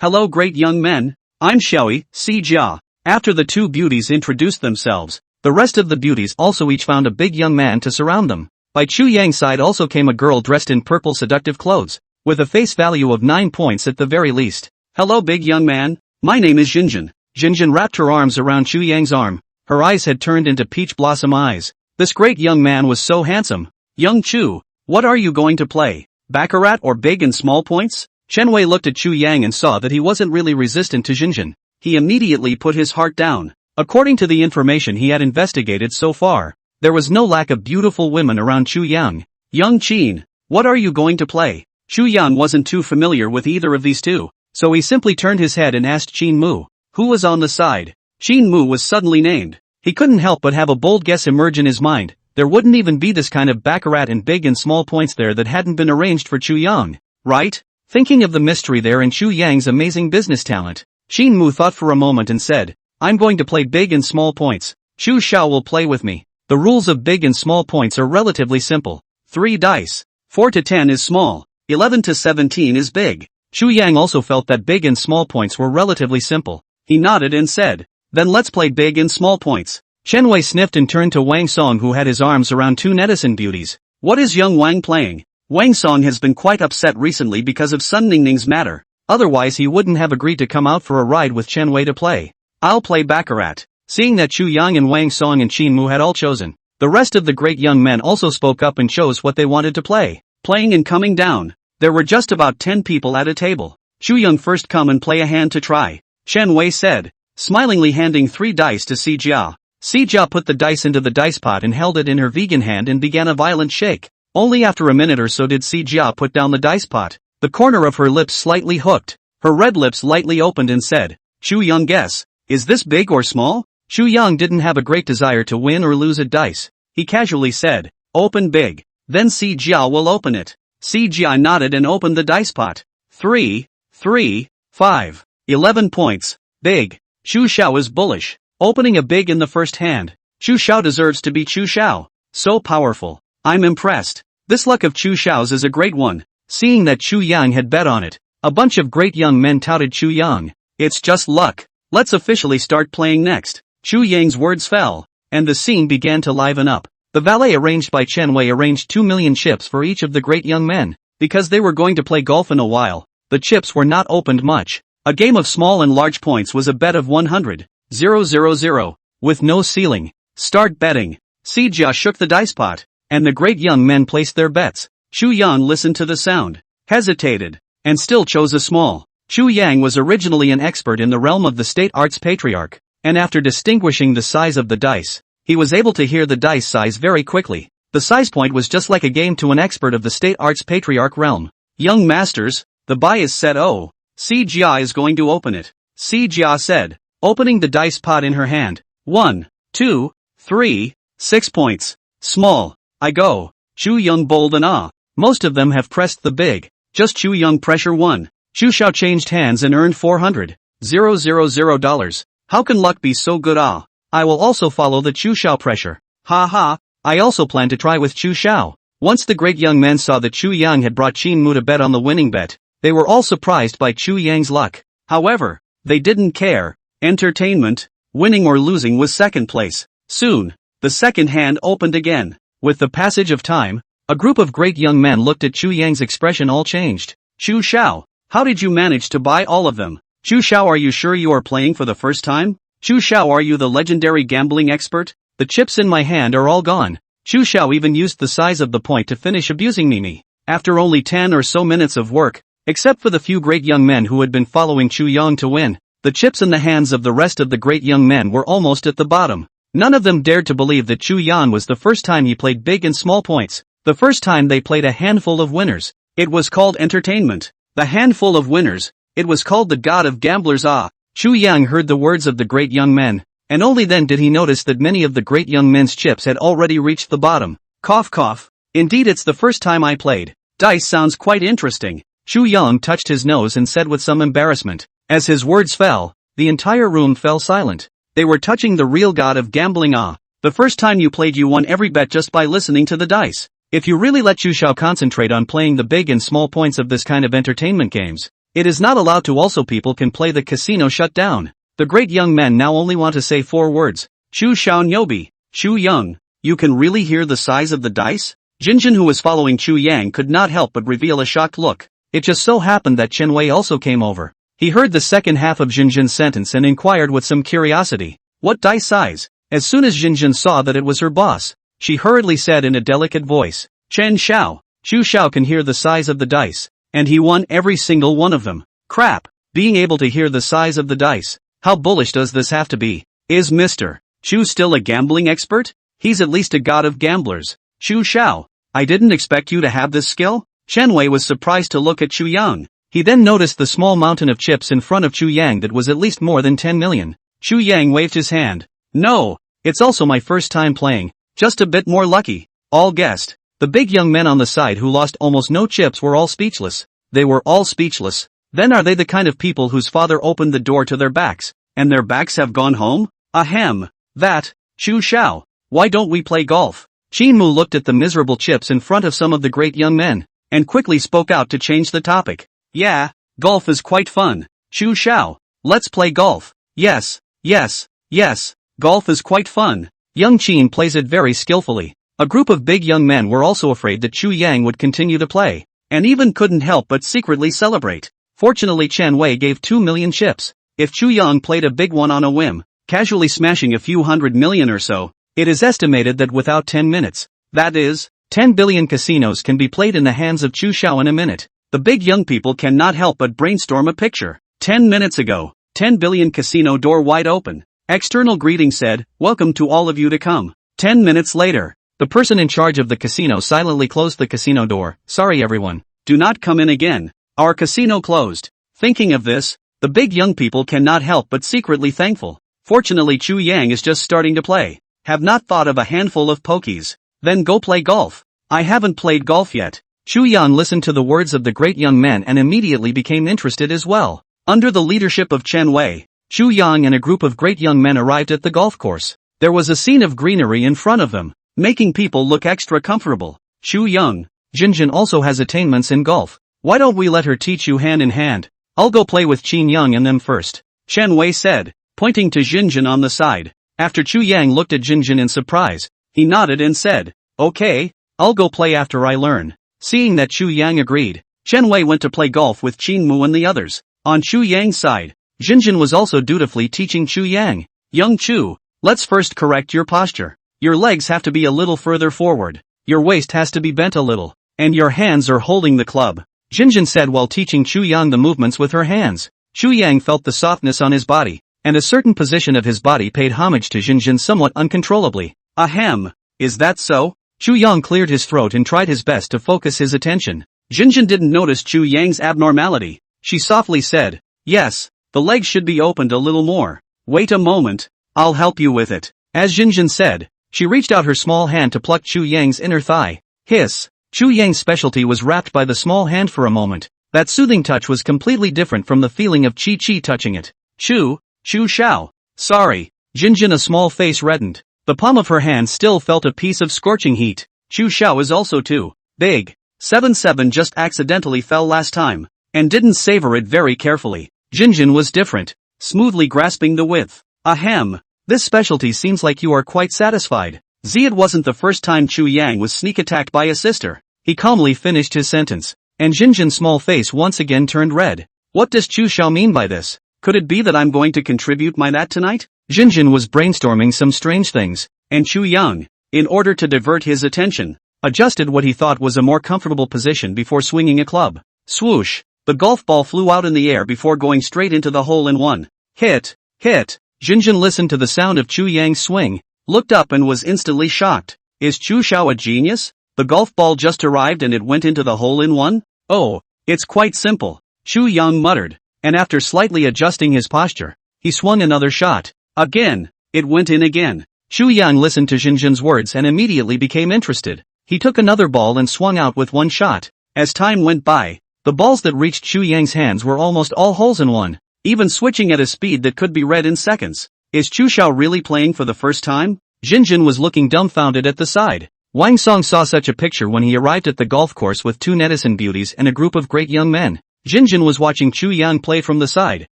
Hello great young men, I'm Xiaoyi, Si Jia. After the 2 beauties introduced themselves, the rest of the beauties also each found a big young man to surround them. By Chu Yang's side also came a girl dressed in purple seductive clothes, with a face value of 9 points at the very least. Hello big young man, my name is Jinjin. Jinjin wrapped her arms around Chu Yang's arm. Her eyes had turned into peach blossom eyes. This great young man was so handsome. Young Chu, what are you going to play? Baccarat or big and small points? Chen Wei looked at Chu Yang and saw that he wasn't really resistant to Jinjin. He immediately put his heart down. According to the information he had investigated so far, there was no lack of beautiful women around Chu Yang. Young Qin, what are you going to play? Chu Yang wasn't too familiar with either of these 2, so he simply turned his head and asked Qin Mu, who was on the side. Qin Mu was suddenly named. He couldn't help but have a bold guess emerge in his mind. There wouldn't even be this kind of baccarat and big and small points there that hadn't been arranged for Chu Yang, right? Thinking of the mystery there in Chu Yang's amazing business talent, Qin Mu thought for a moment and said, I'm going to play big and small points. Chu Xiao will play with me. The rules of big and small points are relatively simple. 3 dice. 4 to 10 is small. 11 to 17 is big. Chu Yang also felt that big and small points were relatively simple. He nodded and said, then let's play big and small points. Chen Wei sniffed and turned to Wang Song who had his arms around 2 netizen beauties. What is young Wang playing? Wang Song has been quite upset recently because of Sun Ningning's matter. Otherwise he wouldn't have agreed to come out for a ride with Chen Wei to play. I'll play baccarat. Seeing that Chu Yang and Wang Song and Qin Mu had all chosen, the rest of the great young men also spoke up and chose what they wanted to play. Playing and coming down. There were just about 10 people at a table. Chu Yang first come and play a hand to try. Chen Wei said, smilingly handing 3 dice to Si Jia. Si Jia put the dice into the dice pot and held it in her vegan hand and began a violent shake. Only after a minute or so did Si Jia put down the dice pot. The corner of her lips slightly hooked. Her red lips lightly opened and said, Chu Yang guess, is this big or small? Chu Yang didn't have a great desire to win or lose at dice. He casually said, open big. Then Si Jia will open it. Si Jia nodded and opened the dice pot. 3, 3, 5, 11 points. Big. Chu Xiao is bullish. Opening a big in the first hand. Chu Xiao deserves to be Chu Xiao. So powerful. I'm impressed. This luck of Chu Xiao's is a great one. Seeing that Chu Yang had bet on it, a bunch of great young men touted Chu Yang. It's just luck. Let's officially start playing next. Chu Yang's words fell, and the scene began to liven up. The valet arranged by Chen Wei arranged 2 million chips for each of the great young men. because they were going to play golf in a while. The chips were not opened much. A game of small and large points was a bet of 100,000, with no ceiling. Start betting. Si Jia shook the dice pot, and the great young men placed their bets. Chu Yang listened to the sound, hesitated, and still chose a small. Chu Yang was originally an expert in the realm of the state arts patriarch, and after distinguishing the size of the dice, he was able to hear the dice size very quickly. The size point was just like a game to an expert of the state arts patriarch realm. Young masters, the buy is set. Oh, Si Jia is going to open it. Si Jia said, opening the dice pot in her hand. 1, 2, 3, 6 points. Small. I go. Chu Young bold and ah. Most of them have pressed the big. Just Chu Young pressure 1. Chu Xiao changed hands and earned $400,000. How can luck be so good? Ah. I will also follow the Chu Xiao pressure. Ha ha. I also plan to try with Chu Xiao. Once the great young men saw that Chu Yang had brought Qin Mu to bet on the winning bet, they were all surprised by Chu Yang's luck. However, they didn't care. Entertainment, winning or losing was second place. Soon, the second hand opened again. With the passage of time, a group of great young men looked at Chu Yang's expression all changed. Chu Xiao, how did you manage to buy all of them? Chu Xiao, are you sure you are playing for the first time? Chu Xiao, are you the legendary gambling expert? The chips in my hand are all gone. Chu Xiao even used the size of the point to finish abusing me. After only 10 or so minutes of work, except for the few great young men who had been following Chu Yang to win, the chips in the hands of the rest of the great young men were almost at the bottom. None of them dared to believe that Chu Yan was the first time he played big and small points. The first time they played a handful of winners. It was called entertainment. The handful of winners. It was called the god of gamblers. Ah. Chu Yang heard the words of the great young men, and only then did he notice that many of the great young men's chips had already reached the bottom. Cough cough. Indeed, it's the first time I played. Dice sounds quite interesting. Chu Yang touched his nose and said with some embarrassment. As his words fell, the entire room fell silent. They were touching the real god of gambling. Ah. The first time you played, you won every bet just by listening to the dice. If you really let Chu Xiao concentrate on playing the big and small points of this kind of entertainment games, it is not allowed to. Also, people can play the casino shut down. The great young men now only want to say 4 words. Chu Xiao Nyobi. Chu Young, you can really hear the size of the dice? Jinjin, who was following Chu Yang, could not help but reveal a shocked look. It just so happened that Chen Wei also came over. He heard the second half of Jinjin's sentence and inquired with some curiosity. What dice size? As soon as Jinjin saw that it was her boss, she hurriedly said in a delicate voice, Chen Xiao. Chu Xiao can hear the size of the dice, and he won every single one of them. Crap, being able to hear the size of the dice. How bullish does this have to be? Is Mr. Chu still a gambling expert? He's at least a god of gamblers. Chu Xiao, I didn't expect you to have this skill? Chen Wei was surprised to look at Chu Yang. He then noticed the small mountain of chips in front of Chu Yang that was at least more than 10 million. Chu Yang waved his hand. No, it's also my first time playing, just a bit more lucky. All guessed. The big young men on the side who lost almost no chips were all speechless. They were all speechless. Then are they the kind of people whose father opened the door to their backs, and their backs have gone home? Ahem. That, Chu Xiao, why don't we play golf? Qin Mu looked at the miserable chips in front of some of the great young men, and quickly spoke out to change the topic. Yeah, golf is quite fun. Chu Xiao, let's play golf. Yes, yes, yes, golf is quite fun. Young Qin plays it very skillfully. A group of big young men were also afraid that Chu Yang would continue to play, and even couldn't help but secretly celebrate. Fortunately, Chen Wei gave 2 million chips. If Chu Yang played a big one on a whim, casually smashing a few 100 million or so, it is estimated that without 10 minutes, that is, 10 billion casinos can be played in the hands of Chu Xiao in a minute. The big young people cannot help but brainstorm a picture. 10 minutes ago, 10 billion casino door wide open. External greeting said, welcome to all of you to come. 10 minutes later, the person in charge of the casino silently closed the casino door. Sorry everyone, do not come in again. Our casino closed. Thinking of this, the big young people cannot help but secretly thankful. Fortunately, Chu Yang is just starting to play. Have not thought of a handful of pokies. Then go play golf. I haven't played golf yet. Chu Yan listened to the words of the great young men and immediately became interested as well. Under the leadership of Chen Wei, Chu Yang and a group of great young men arrived at the golf course. There was a scene of greenery in front of them, making people look extra comfortable. Chu Yang, Jinjin also has attainments in golf. Why don't we let her teach you hand in hand? I'll go play with Qin Yang and them first, Chen Wei said, pointing to Jinjin on the side. After Chu Yang looked at Jinjin in surprise, he nodded and said, okay, I'll go play after I learn. Seeing that Chu Yang agreed, Chen Wei went to play golf with Qin Mu and the others. On Chu Yang's side, Jinjin was also dutifully teaching Chu Yang. Young Chu, let's first correct your posture. Your legs have to be a little further forward. Your waist has to be bent a little. And your hands are holding the club. Jinjin said while teaching Chu Yang the movements with her hands. Chu Yang felt the softness on his body, and a certain position of his body paid homage to Jinjin somewhat uncontrollably. Ahem, is that so? Chu Yang cleared his throat and tried his best to focus his attention. Jinjin didn't notice Chu Yang's abnormality. She softly said, yes, the legs should be opened a little more. Wait a moment, I'll help you with it. As Jinjin said, she reached out her small hand to pluck Chu Yang's inner thigh. Hiss. Chu Yang's specialty was wrapped by the small hand for a moment. That soothing touch was completely different from the feeling of Chi touching it. Chu Shao. Sorry. Jinjin, a small face reddened. The palm of her hand still felt a piece of scorching heat. Chu Shao is also too big. 7-7 just accidentally fell last time, and didn't savor it very carefully. Jinjin was different, smoothly grasping the width. Ahem. This specialty seems like you are quite satisfied. It wasn't the first time Chu Yang was sneak attacked by a sister. He calmly finished his sentence, and Jinjin's small face once again turned red. What does Chu Shao mean by this? Could it be that I'm going to contribute my that tonight? Jinjin was brainstorming some strange things, and Chu Yang, in order to divert his attention, adjusted what he thought was a more comfortable position before swinging a club. Swoosh! The golf ball flew out in the air before going straight into the hole-in-one. Hit! Jinjin listened to the sound of Chu Yang's swing, looked up and was instantly shocked. Is Chu Shao a genius? The golf ball just arrived and it went into the hole-in-one? Oh, it's quite simple, Chu Yang muttered, and after slightly adjusting his posture, he swung another shot. Again, it went in again. Chu Yang listened to Jinjin's words and immediately became interested. He took another ball and swung out with one shot. As time went by, the balls that reached Chu Yang's hands were almost all holes-in-one, even switching at a speed that could be read in seconds. Is Chu Shao really playing for the first time? Jinjin was looking dumbfounded at the side. Wang Song saw such a picture when he arrived at the golf course with two netizen beauties and a group of great young men. Jinjin was watching Chu Yang play from the side.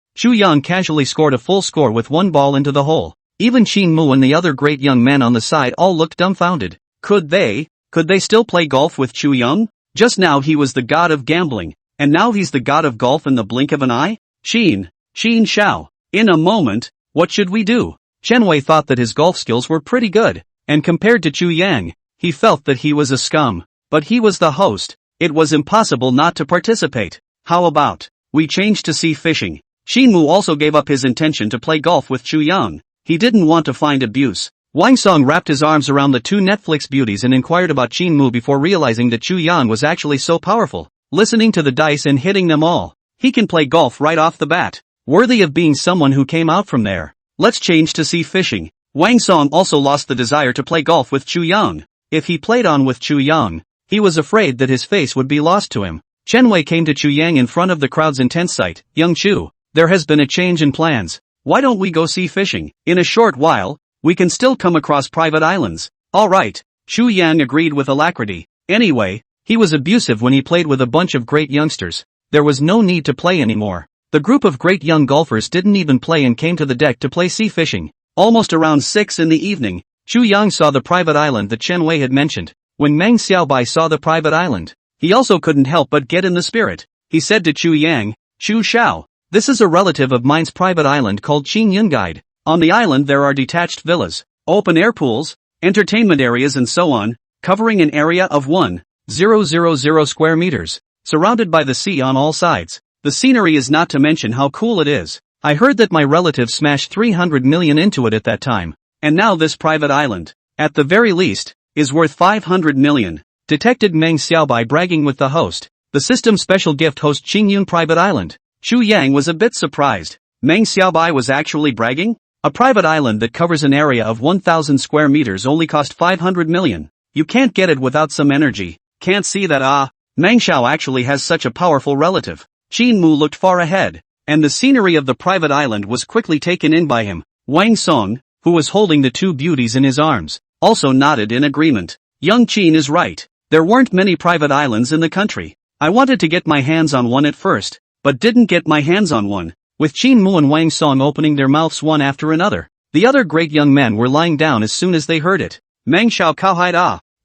Chu Yang casually scored a full score with one ball into the hole. Even Qin Mu and the other great young men on the side all looked dumbfounded. Could they still play golf with Chu Yang? Just now he was the god of gambling, and now he's the god of golf in the blink of an eye? Qin Shao. In a moment, what should we do? Chen Wei thought that his golf skills were pretty good, and compared to Chu Yang, he felt that he was a scum. But he was the host. It was impossible not to participate. How about we change to sea fishing? Qin Mu also gave up his intention to play golf with Chu Yang. He didn't want to find abuse. Wang Song wrapped his arms around the two Netflix beauties and inquired about Qin Mu before realizing that Chu Yang was actually so powerful. Listening to the dice and hitting them all, he can play golf right off the bat. Worthy of being someone who came out from there. Let's change to sea fishing. Wang Song also lost the desire to play golf with Chu Yang. If he played on with Chu Yang, he was afraid that his face would be lost to him. Chen Wei came to Chu Yang in front of the crowd's intense sight. Young Chu, there has been a change in plans. Why don't we go sea fishing? In a short while, we can still come across private islands. Alright, Chu Yang agreed with alacrity. Anyway, he was abusive when he played with a bunch of great youngsters. There was no need to play anymore. The group of great young golfers didn't even play and came to the deck to play sea fishing. Almost around 6 in the evening, Chu Yang saw the private island that Chen Wei had mentioned. When Meng Xiaobai saw the private island, he also couldn't help but get in the spirit. He said to Chu Yang, Chu Shao, this is a relative of mine's private island called Qin Yunguide. On the island there are detached villas, open-air pools, entertainment areas and so on, covering an area of 1,000 square meters, surrounded by the sea on all sides. The scenery is not to mention how cool it is. I heard that my relative smashed 300 million into it at that time. And now this private island, at the very least, is worth 500 million. Detected Meng Xiaobai bragging with the host. The system's special gift host Qingyun private island. Chu Yang was a bit surprised. Meng Xiaobai was actually bragging? A private island that covers an area of 1,000 square meters only cost 500 million. You can't get it without some energy. Can't see that Meng Xiao actually has such a powerful relative. Qin Mu looked far ahead, and the scenery of the private island was quickly taken in by him. Wang Song, who was holding the two beauties in his arms, also nodded in agreement. Young Qin is right. There weren't many private islands in the country. I wanted to get my hands on one at first, but didn't get my hands on one. With Qin Mu and Wang Song opening their mouths one after another, the other great young men were lying down as soon as they heard it. Meng Xiao cowhide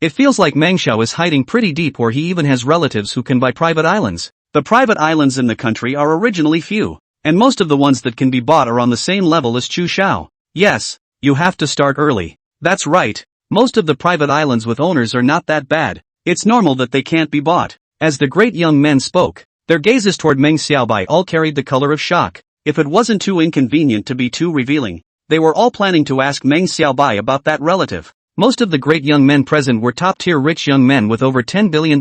It feels like Meng Xiao is hiding pretty deep where he even has relatives who can buy private islands. The private islands in the country are originally few, and most of the ones that can be bought are on the same level as Chu Xiao. Yes, you have to start early. That's right, most of the private islands with owners are not that bad. It's normal that they can't be bought. As the great young men spoke, their gazes toward Meng Xiaobai all carried the color of shock. If it wasn't too inconvenient to be too revealing, they were all planning to ask Meng Xiaobai about that relative. Most of the great young men present were top-tier rich young men with over $10 billion.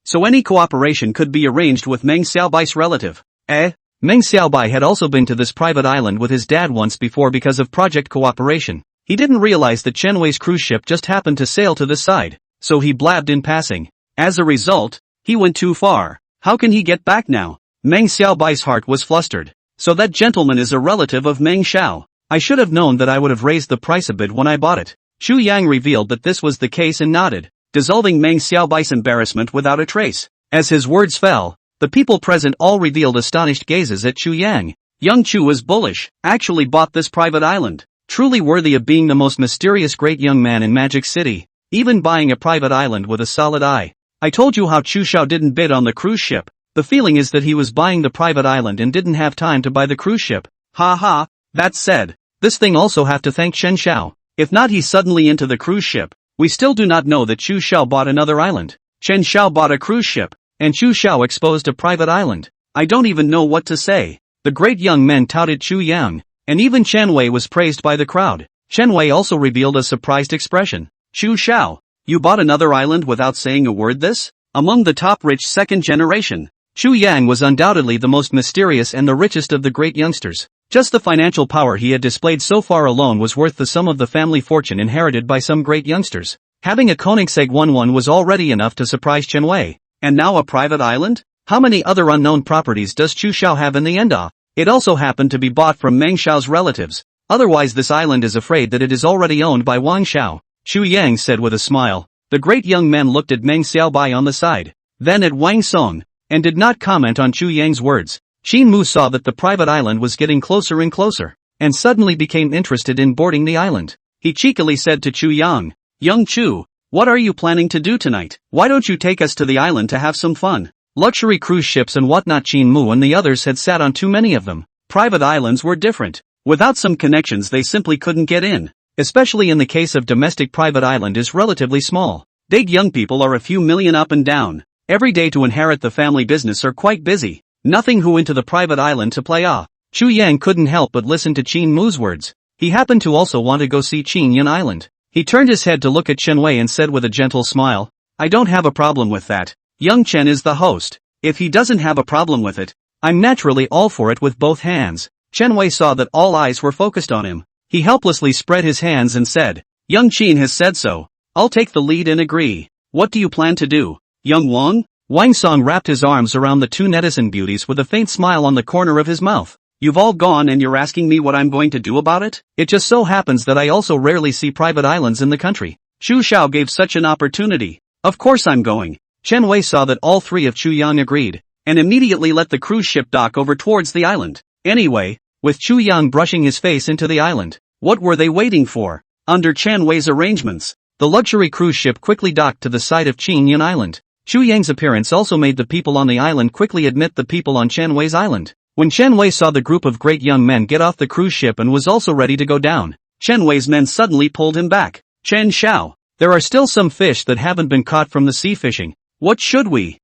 So any cooperation could be arranged with Meng Xiaobai's relative. Meng Xiaobai had also been to this private island with his dad once before because of project cooperation. He didn't realize that Chen Wei's cruise ship just happened to sail to this side, so he blabbed in passing. As a result, he went too far. How can he get back now? Meng Xiaobai's heart was flustered. So that gentleman is a relative of Meng Xiao. I should have known that I would have raised the price a bit when I bought it. Chu Yang revealed that this was the case and nodded, dissolving Meng Xiaobai's embarrassment without a trace. As his words fell, the people present all revealed astonished gazes at Chu Yang. Young Chu was bullish, actually bought this private island. Truly worthy of being the most mysterious great young man in Magic City. Even buying a private island with a solid eye. I told you how Chu Xiao didn't bid on the cruise ship. The feeling is that he was buying the private island and didn't have time to buy the cruise ship. Ha ha, that said, this thing also have to thank Chen Xiao. If not he's suddenly into the cruise ship. We still do not know that Chu Xiao bought another island. Chen Xiao bought a cruise ship, and Chu Xiao exposed a private island. I don't even know what to say. The great young men touted Chu Yang, and even Chen Wei was praised by the crowd. Chen Wei also revealed a surprised expression. Chu Xiao, you bought another island without saying a word this? Among the top rich second generation, Chu Yang was undoubtedly the most mysterious and the richest of the great youngsters. Just the financial power he had displayed so far alone was worth the sum of the family fortune inherited by some great youngsters. Having a Koenigsegg 1-1 was already enough to surprise Chen Wei. And now a private island? How many other unknown properties does Chu Xiao have in the end? It also happened to be bought from Meng Xiao's relatives. Otherwise this island is afraid that it is already owned by Wang Xiao. Chu Yang said with a smile. The great young men looked at Meng Xiaobai on the side, then at Wang Song, and did not comment on Chu Yang's words. Qin Mu saw that the private island was getting closer and closer, and suddenly became interested in boarding the island. He cheekily said to Chu Yang, Young Chu, what are you planning to do tonight? Why don't you take us to the island to have some fun? Luxury cruise ships and whatnot. Qin Mu and the others had sat on too many of them. Private islands were different. Without some connections they simply couldn't get in. Especially in the case of domestic private island is relatively small. Big young people are a few million up and down. Every day to inherit the family business are quite busy. Nothing who into the private island to play Chu Yang couldn't help but listen to Qin Mu's words. He happened to also want to go see Qin Yan Island. He turned his head to look at Chen Wei and said with a gentle smile, I don't have a problem with that. Young Chen is the host. If he doesn't have a problem with it, I'm naturally all for it with both hands. Chen Wei saw that all eyes were focused on him. He helplessly spread his hands and said, Young Qin has said so. I'll take the lead and agree. What do you plan to do? Young Wang? Wang Song wrapped his arms around the two netizen beauties with a faint smile on the corner of his mouth. You've all gone and you're asking me what I'm going to do about it? It just so happens that I also rarely see private islands in the country. Chu Xiao gave such an opportunity. Of course I'm going. Chen Wei saw that all three of Chu Yang agreed, and immediately let the cruise ship dock over towards the island. Anyway, with Chu Yang brushing his face into the island, what were they waiting for? Under Chen Wei's arrangements, the luxury cruise ship quickly docked to the side of Qin Yan Island. Chu Yang's appearance also made the people on the island quickly admit the people on Chen Wei's island. When Chen Wei saw the group of great young men get off the cruise ship and was also ready to go down, Chen Wei's men suddenly pulled him back. Chen Xiao, there are still some fish that haven't been caught from the sea fishing. What should we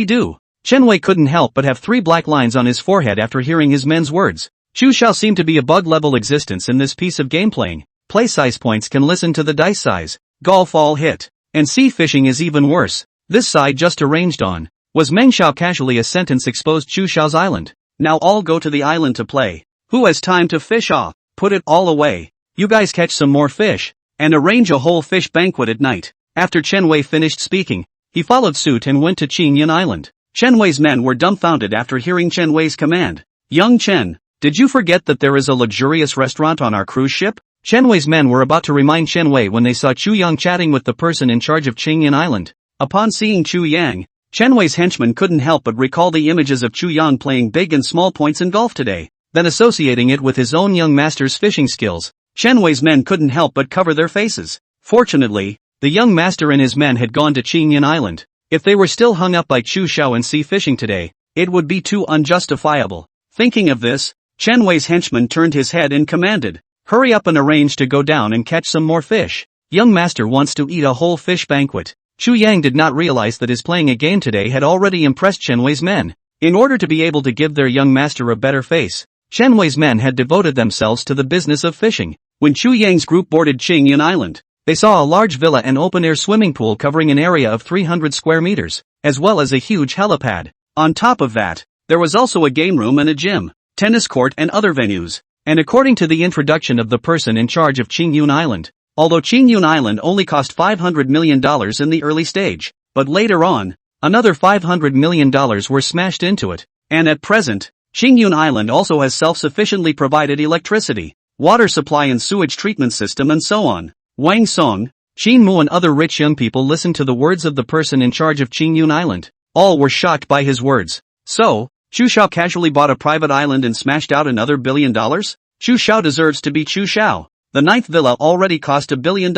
do? Chen Wei couldn't help but have 3 black lines on his forehead after hearing his men's words. Chu Xiao seemed to be a bug-level existence in this piece of game playing. Play size points can listen to the dice size. Golf all hit. And sea fishing is even worse. This side just arranged on. Was Meng Xiao casually a sentence exposed Chu Xiao's island. Now all go to the island to play. Who has time to fish off? Put it all away. You guys catch some more fish. And arrange a whole fish banquet at night. After Chen Wei finished speaking, he followed suit and went to Qin Yan Island. Chen Wei's men were dumbfounded after hearing Chen Wei's command. Young Chen, did you forget that there is a luxurious restaurant on our cruise ship? Chen Wei's men were about to remind Chen Wei when they saw Chu Yang chatting with the person in charge of Qin Yan Island. Upon seeing Chu Yang, Chen Wei's henchmen couldn't help but recall the images of Chu Yang playing big and small points in golf today, then associating it with his own young master's fishing skills. Chen Wei's men couldn't help but cover their faces. Fortunately, the young master and his men had gone to Qingyan Island. If they were still hung up by Chu Xiao and sea fishing today, it would be too unjustifiable. Thinking of this, Chen Wei's henchman turned his head and commanded, "Hurry up and arrange to go down and catch some more fish. Young master wants to eat a whole fish banquet." Chu Yang did not realize that his playing a game today had already impressed Chen Wei's men. In order to be able to give their young master a better face, Chen Wei's men had devoted themselves to the business of fishing. When Chu Yang's group boarded Qingyan Island, they saw a large villa and open-air swimming pool covering an area of 300 square meters, as well as a huge helipad. On top of that, there was also a game room and a gym, tennis court and other venues. And according to the introduction of the person in charge of Qingyun Island, although Qingyun Island only cost $500 million in the early stage, but later on, another $500 million were smashed into it. And at present, Qingyun Island also has self-sufficiently provided electricity, water supply and sewage treatment system and so on. Wang Song, Qin Mu and other rich young people listened to the words of the person in charge of Qingyun Island. All were shocked by his words. So, Chu Xiao casually bought a private island and smashed out another $1 billion? Chu Xiao deserves to be Chu Xiao. The 9th villa already cost $1 billion.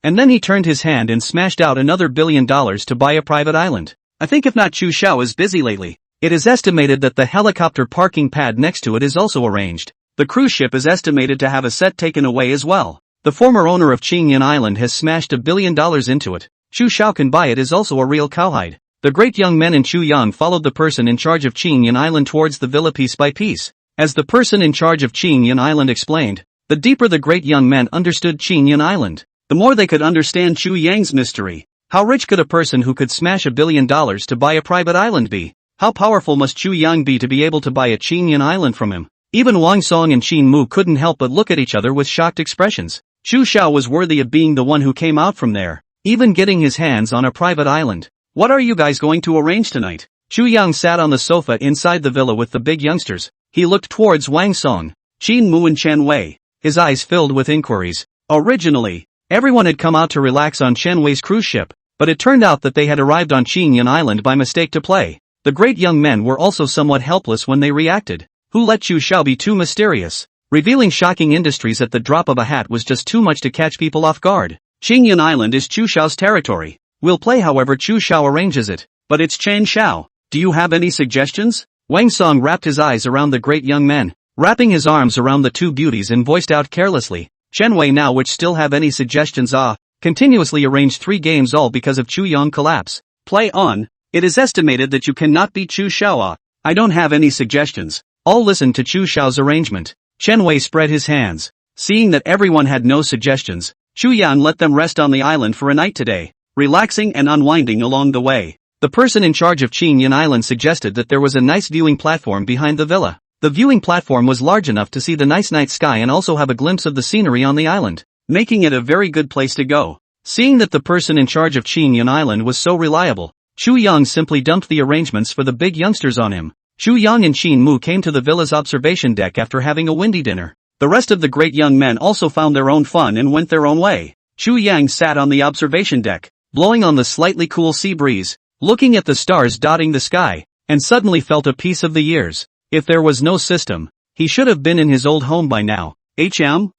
And then he turned his hand and smashed out another $1 billion to buy a private island. I think if not Chu Xiao is busy lately. It is estimated that the helicopter parking pad next to it is also arranged. The cruise ship is estimated to have a set taken away as well. The former owner of Qingyan Island has smashed $1 billion into it. Chu Xiao can buy it is also a real cowhide. The great young men in Chu Yang followed the person in charge of Qingyan Island towards the villa piece by piece. As the person in charge of Qingyan Island explained, the deeper the great young men understood Qingyan Island, the more they could understand Chu Yang's mystery. How rich could a person who could smash $1 billion to buy a private island be? How powerful must Chu Yang be to be able to buy a Qingyan Island from him? Even Wang Song and Qin Mu couldn't help but look at each other with shocked expressions. Chu Xiao was worthy of being the one who came out from there, even getting his hands on a private island. What are you guys going to arrange tonight? Chu Yang sat on the sofa inside the villa with the big youngsters. He looked towards Wang Song, Qin Mu and Chen Wei, his eyes filled with inquiries. Originally, everyone had come out to relax on Chen Wei's cruise ship, but it turned out that they had arrived on Qingyan Island by mistake to play. The great young men were also somewhat helpless when they reacted. Who let Chu Xiao be too mysterious? Revealing shocking industries at the drop of a hat was just too much to catch people off guard. Qingyan Island is Chu Xiao's territory. We'll play however Chu Xiao arranges it. But it's Chen Xiao. Do you have any suggestions? Wang Song wrapped his eyes around the great young men, wrapping his arms around the two beauties and voiced out carelessly. Chen Wei now which still have any suggestions continuously arranged 3 games all because of Chu Yang collapse. Play on. It is estimated that you cannot beat Chu Xiao. I don't have any suggestions. All listened to Chu Xiao's arrangement. Chen Wei spread his hands. Seeing that everyone had no suggestions, Chu Yang let them rest on the island for a night today, relaxing and unwinding along the way. The person in charge of Qingyan Island suggested that there was a nice viewing platform behind the villa. The viewing platform was large enough to see the nice night sky and also have a glimpse of the scenery on the island, making it a very good place to go. Seeing that the person in charge of Qingyan Island was so reliable, Chu Yang simply dumped the arrangements for the big youngsters on him. Chu Yang and Qin Mu came to the villa's observation deck after having a windy dinner. The rest of the great young men also found their own fun and went their own way. Chu Yang sat on the observation deck, blowing on the slightly cool sea breeze, looking at the stars dotting the sky, and suddenly felt a piece of the years. If there was no system, he should have been in his old home by now.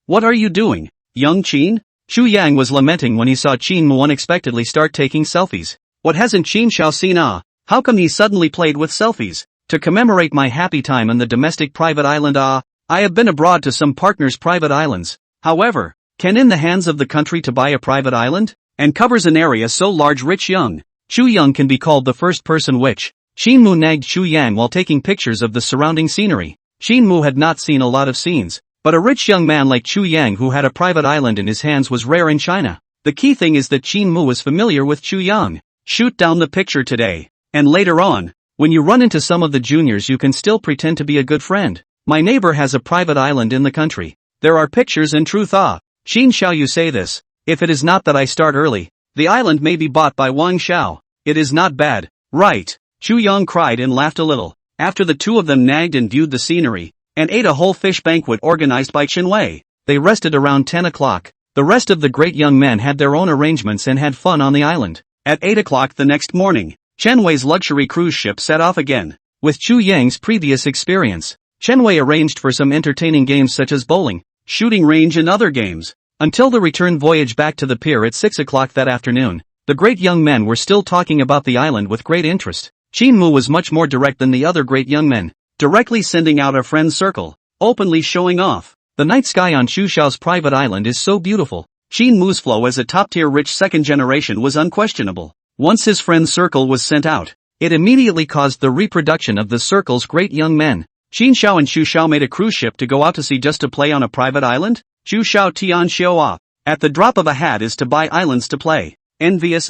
What are you doing, young Qin? Chu Yang was lamenting when he saw Qin Mu unexpectedly start taking selfies. What hasn't Qin Xiao seen? How come he suddenly played with selfies? To commemorate my happy time on the domestic private island. I have been abroad to some partners' private islands. However, can in the hands of the country to buy a private island? And covers an area so large rich young. Chu Yang can be called the first person which. Qin Mu nagged Chu Yang while taking pictures of the surrounding scenery. Qin Mu had not seen a lot of scenes, but a rich young man like Chu Yang who had a private island in his hands was rare in China. The key thing is that Qin Mu was familiar with Chu Yang. Shoot down the picture today. And later on, when you run into some of the juniors you can still pretend to be a good friend. My neighbor has a private island in the country. There are pictures and truth. Qin Xiao, you say this. If it is not that I start early, the island may be bought by Wang Xiao. It is not bad, right? Chu Yang cried and laughed a little, after the two of them nagged and viewed the scenery, and ate a whole fish banquet organized by Chen Wei. They rested around 10 o'clock. The rest of the great young men had their own arrangements and had fun on the island. At 8 o'clock the next morning, Chen Wei's luxury cruise ship set off again. With Chu Yang's previous experience, Chen Wei arranged for some entertaining games such as bowling, shooting range and other games. Until the return voyage back to the pier at 6 o'clock that afternoon, the great young men were still talking about the island with great interest. Chin-moo was much more direct than the other great young men, directly sending out a friend's circle, openly showing off. The night sky on Chu Xiao's private island is so beautiful. Chin-moo's flow as a top-tier rich second generation was unquestionable. Once his friend's circle was sent out, it immediately caused the reproduction of the circle's great young men. Qin Xiao and Xu Xiao made a cruise ship to go out to sea just to play on a private island? Xu Xiao Tian showoff. At the drop of a hat is to buy islands to play. Envious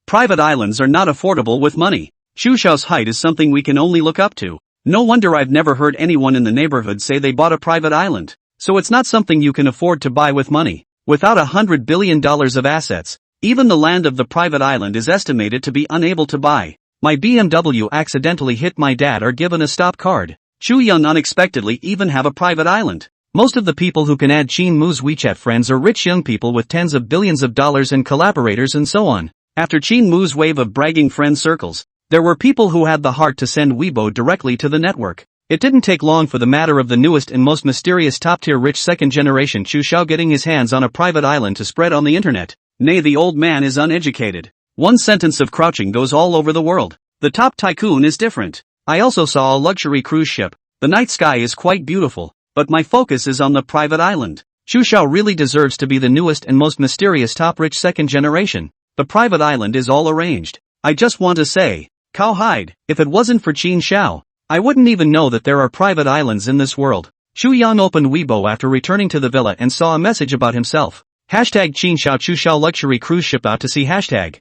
private islands are not affordable with money. Xu Xiao's height is something we can only look up to. No wonder I've never heard anyone in the neighborhood say they bought a private island. So it's not something you can afford to buy with money. Without $100 billion of assets, even the land of the private island is estimated to be unable to buy. My BMW accidentally hit my dad or given a stop card. Chu Young unexpectedly even have a private island. Most of the people who can add Chin Moo's WeChat friends are rich young people with tens of billions of dollars and collaborators and so on. After Chin Moo's wave of bragging friend circles, there were people who had the heart to send Weibo directly to the network. It didn't take long for the matter of the newest and most mysterious top-tier rich second-generation Chu Xiao getting his hands on a private island to spread on the internet. Nay, the old man is uneducated. One sentence of crouching goes all over the world. The top tycoon is different. I also saw a luxury cruise ship. The night sky is quite beautiful, but my focus is on the private island. Chu Xiao really deserves to be the newest and most mysterious top rich second generation. The private island is all arranged. I just want to say, cowhide, if it wasn't for Qin Xiao, I wouldn't even know that there are private islands in this world. Xu Yang opened Weibo after returning to the villa and saw a message about himself. Hashtag Qin Xiao Chu Xiao luxury cruise ship out to sea hashtag.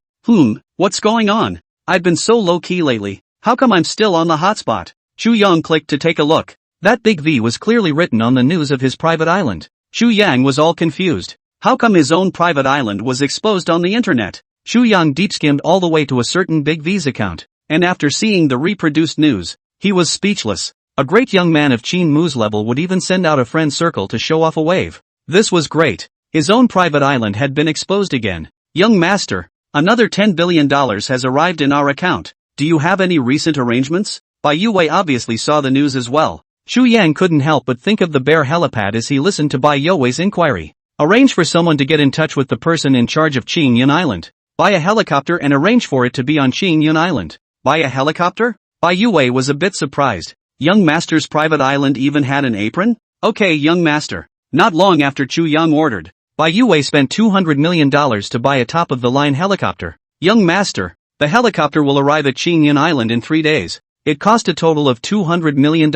What's going on? I've been so low-key lately. How come I'm still on the hotspot? Xu Yang clicked to take a look. That big V was clearly written on the news of his private island. Xu Yang was all confused. How come his own private island was exposed on the internet? Xu Yang deep-skimmed all the way to a certain big V's account, and after seeing the reproduced news, he was speechless. A great young man of Chin Moo's level would even send out a friend circle to show off a wave. This was great. His own private island had been exposed again. Young master, another $10 billion has arrived in our account. Do you have any recent arrangements? Bai Yuwei obviously saw the news as well. Xu Yang couldn't help but think of the bear helipad as he listened to Bai Yuwei's inquiry. Arrange for someone to get in touch with the person in charge of Qing Yun Island. Buy a helicopter and arrange for it to be on Qing Yun Island. Buy a helicopter? Bai Yuwei was a bit surprised. Young master's private island even had an apron? Okay, young master. Not long after Chu Yang ordered, Bai Yuwei spent $200 million to buy a top-of-the-line helicopter. Young master, the helicopter will arrive at Qing Yun Island in 3 days. It cost a total of $200 million.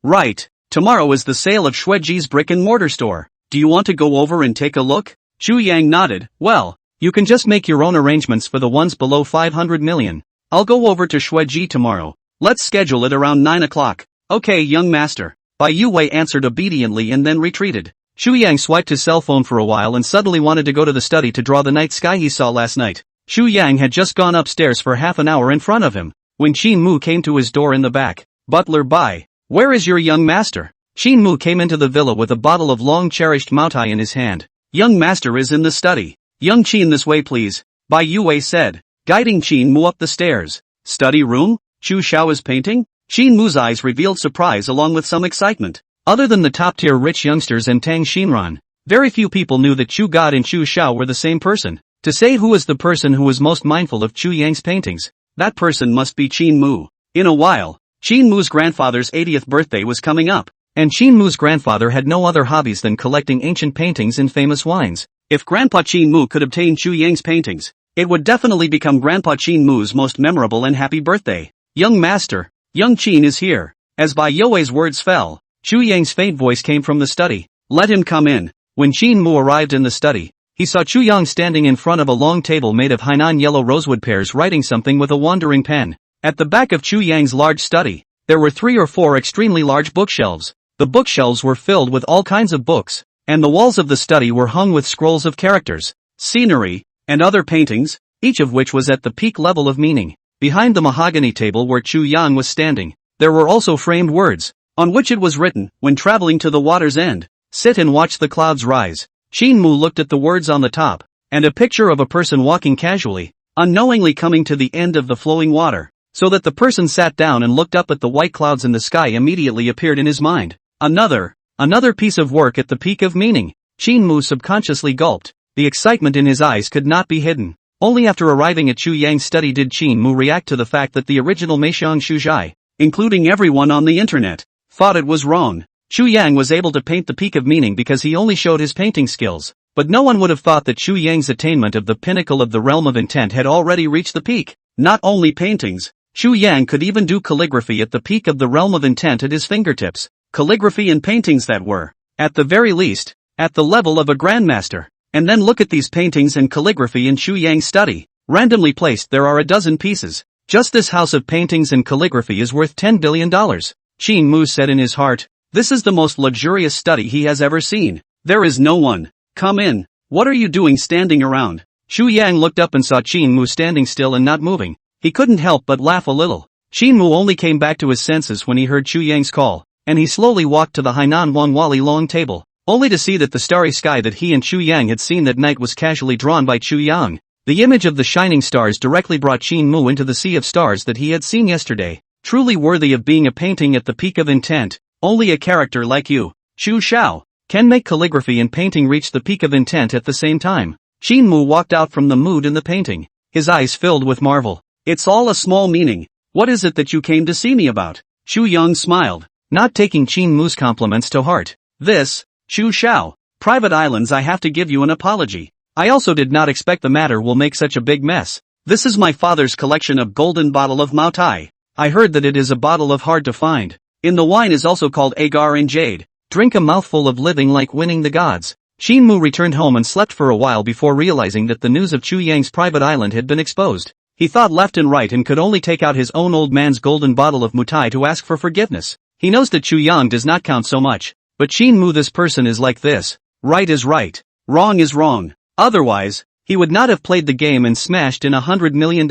Right. Tomorrow is the sale of Shueji's brick-and-mortar store. Do you want to go over and take a look? Chu Yang nodded. Well, you can just make your own arrangements for the ones below 500 million. I'll go over to Shueji tomorrow. Let's schedule it around 9 o'clock. Okay, young master. Bai Yuwei answered obediently and then retreated. Xu Yang swiped his cell phone for a while and suddenly wanted to go to the study to draw the night sky he saw last night. Xu Yang had just gone upstairs for half an hour in front of him, when Qin Mu came to his door in the back. Butler Bai, where is your young master? Qin Mu came into the villa with a bottle of long-cherished Moutai in his hand. Young master is in the study. Young Qin, this way please, Bai Yuwei said, guiding Qin Mu up the stairs. Study room? Chu Xiao is painting? Qin Mu's eyes revealed surprise along with some excitement. Other than the top-tier rich youngsters and Tang Xinran, very few people knew that Chu God and Chu Xiao were the same person. To say who was the person who was most mindful of Chu Yang's paintings, that person must be Qin Mu. In a while, Qin Mu's grandfather's 80th birthday was coming up, and Qin Mu's grandfather had no other hobbies than collecting ancient paintings and famous wines. If Grandpa Qin Mu could obtain Chu Yang's paintings, it would definitely become Grandpa Qin Mu's most memorable and happy birthday. Young master, young Qin is here. As Bai Yuwei's words fell, Chu Yang's faint voice came from the study. Let him come in. When Qin Mu arrived in the study, he saw Chu Yang standing in front of a long table made of Hainan yellow rosewood pears writing something with a wandering pen. At the back of Chu Yang's large study, there were 3 or 4 extremely large bookshelves. The bookshelves were filled with all kinds of books, and the walls of the study were hung with scrolls of characters, scenery, and other paintings, each of which was at the peak level of meaning. Behind the mahogany table where Chu Yang was standing, there were also framed words, on which it was written, when traveling to the water's end, sit and watch the clouds rise. Qin Mu looked at the words on the top, and a picture of a person walking casually, unknowingly coming to the end of the flowing water, so that the person sat down and looked up at the white clouds in the sky immediately appeared in his mind. Another piece of work at the peak of meaning. Qin Mu subconsciously gulped. The excitement in his eyes could not be hidden. Only after arriving at Chu Yang's study did Qin Mu react to the fact that the original Meixiang Shuzhai, including everyone on the internet, thought it was wrong. Chu Yang was able to paint the peak of meaning because he only showed his painting skills, but no one would have thought that Chu Yang's attainment of the pinnacle of the realm of intent had already reached the peak. Not only paintings, Chu Yang could even do calligraphy at the peak of the realm of intent at his fingertips. Calligraphy and paintings that were, at the very least, at the level of a grandmaster. And then look at these paintings and calligraphy in Chu Yang's study. Randomly placed there are a dozen pieces. Just this house of paintings and calligraphy is worth $10 billion. Qin Mu said in his heart, this is the most luxurious study he has ever seen. There is no one. Come in. What are you doing standing around? Chu Yang looked up and saw Qin Mu standing still and not moving. He couldn't help but laugh a little. Qin Mu only came back to his senses when he heard Chu Yang's call, and he slowly walked to the Hainan Wangwali long table, only to see that the starry sky that he and Chu Yang had seen that night was casually drawn by Chu Yang. The image of the shining stars directly brought Qin Mu into the sea of stars that he had seen yesterday. Truly worthy of being a painting at the peak of intent. Only a character like you, Xu Xiao, can make calligraphy and painting reach the peak of intent at the same time. Qin Mu walked out from the mood in the painting, his eyes filled with marvel. It's all a small meaning. What is it that you came to see me about? Xu Yang smiled, not taking Qin Mu's compliments to heart. This, Xu Xiao, private islands, I have to give you an apology. I also did not expect the matter will make such a big mess. This is my father's collection of golden bottle of Mao Tai. I heard that it is a bottle of hard to find. In the wine is also called agar and jade. Drink a mouthful of living like winning the gods. Qin Mu returned home and slept for a while before realizing that the news of Chu Yang's private island had been exposed. He thought left and right and could only take out his own old man's golden bottle of mutai to ask for forgiveness. He knows that Chu Yang does not count so much. But Qin Mu, this person is like this. Right is right. Wrong is wrong. Otherwise, he would not have played the game and smashed in $100 million.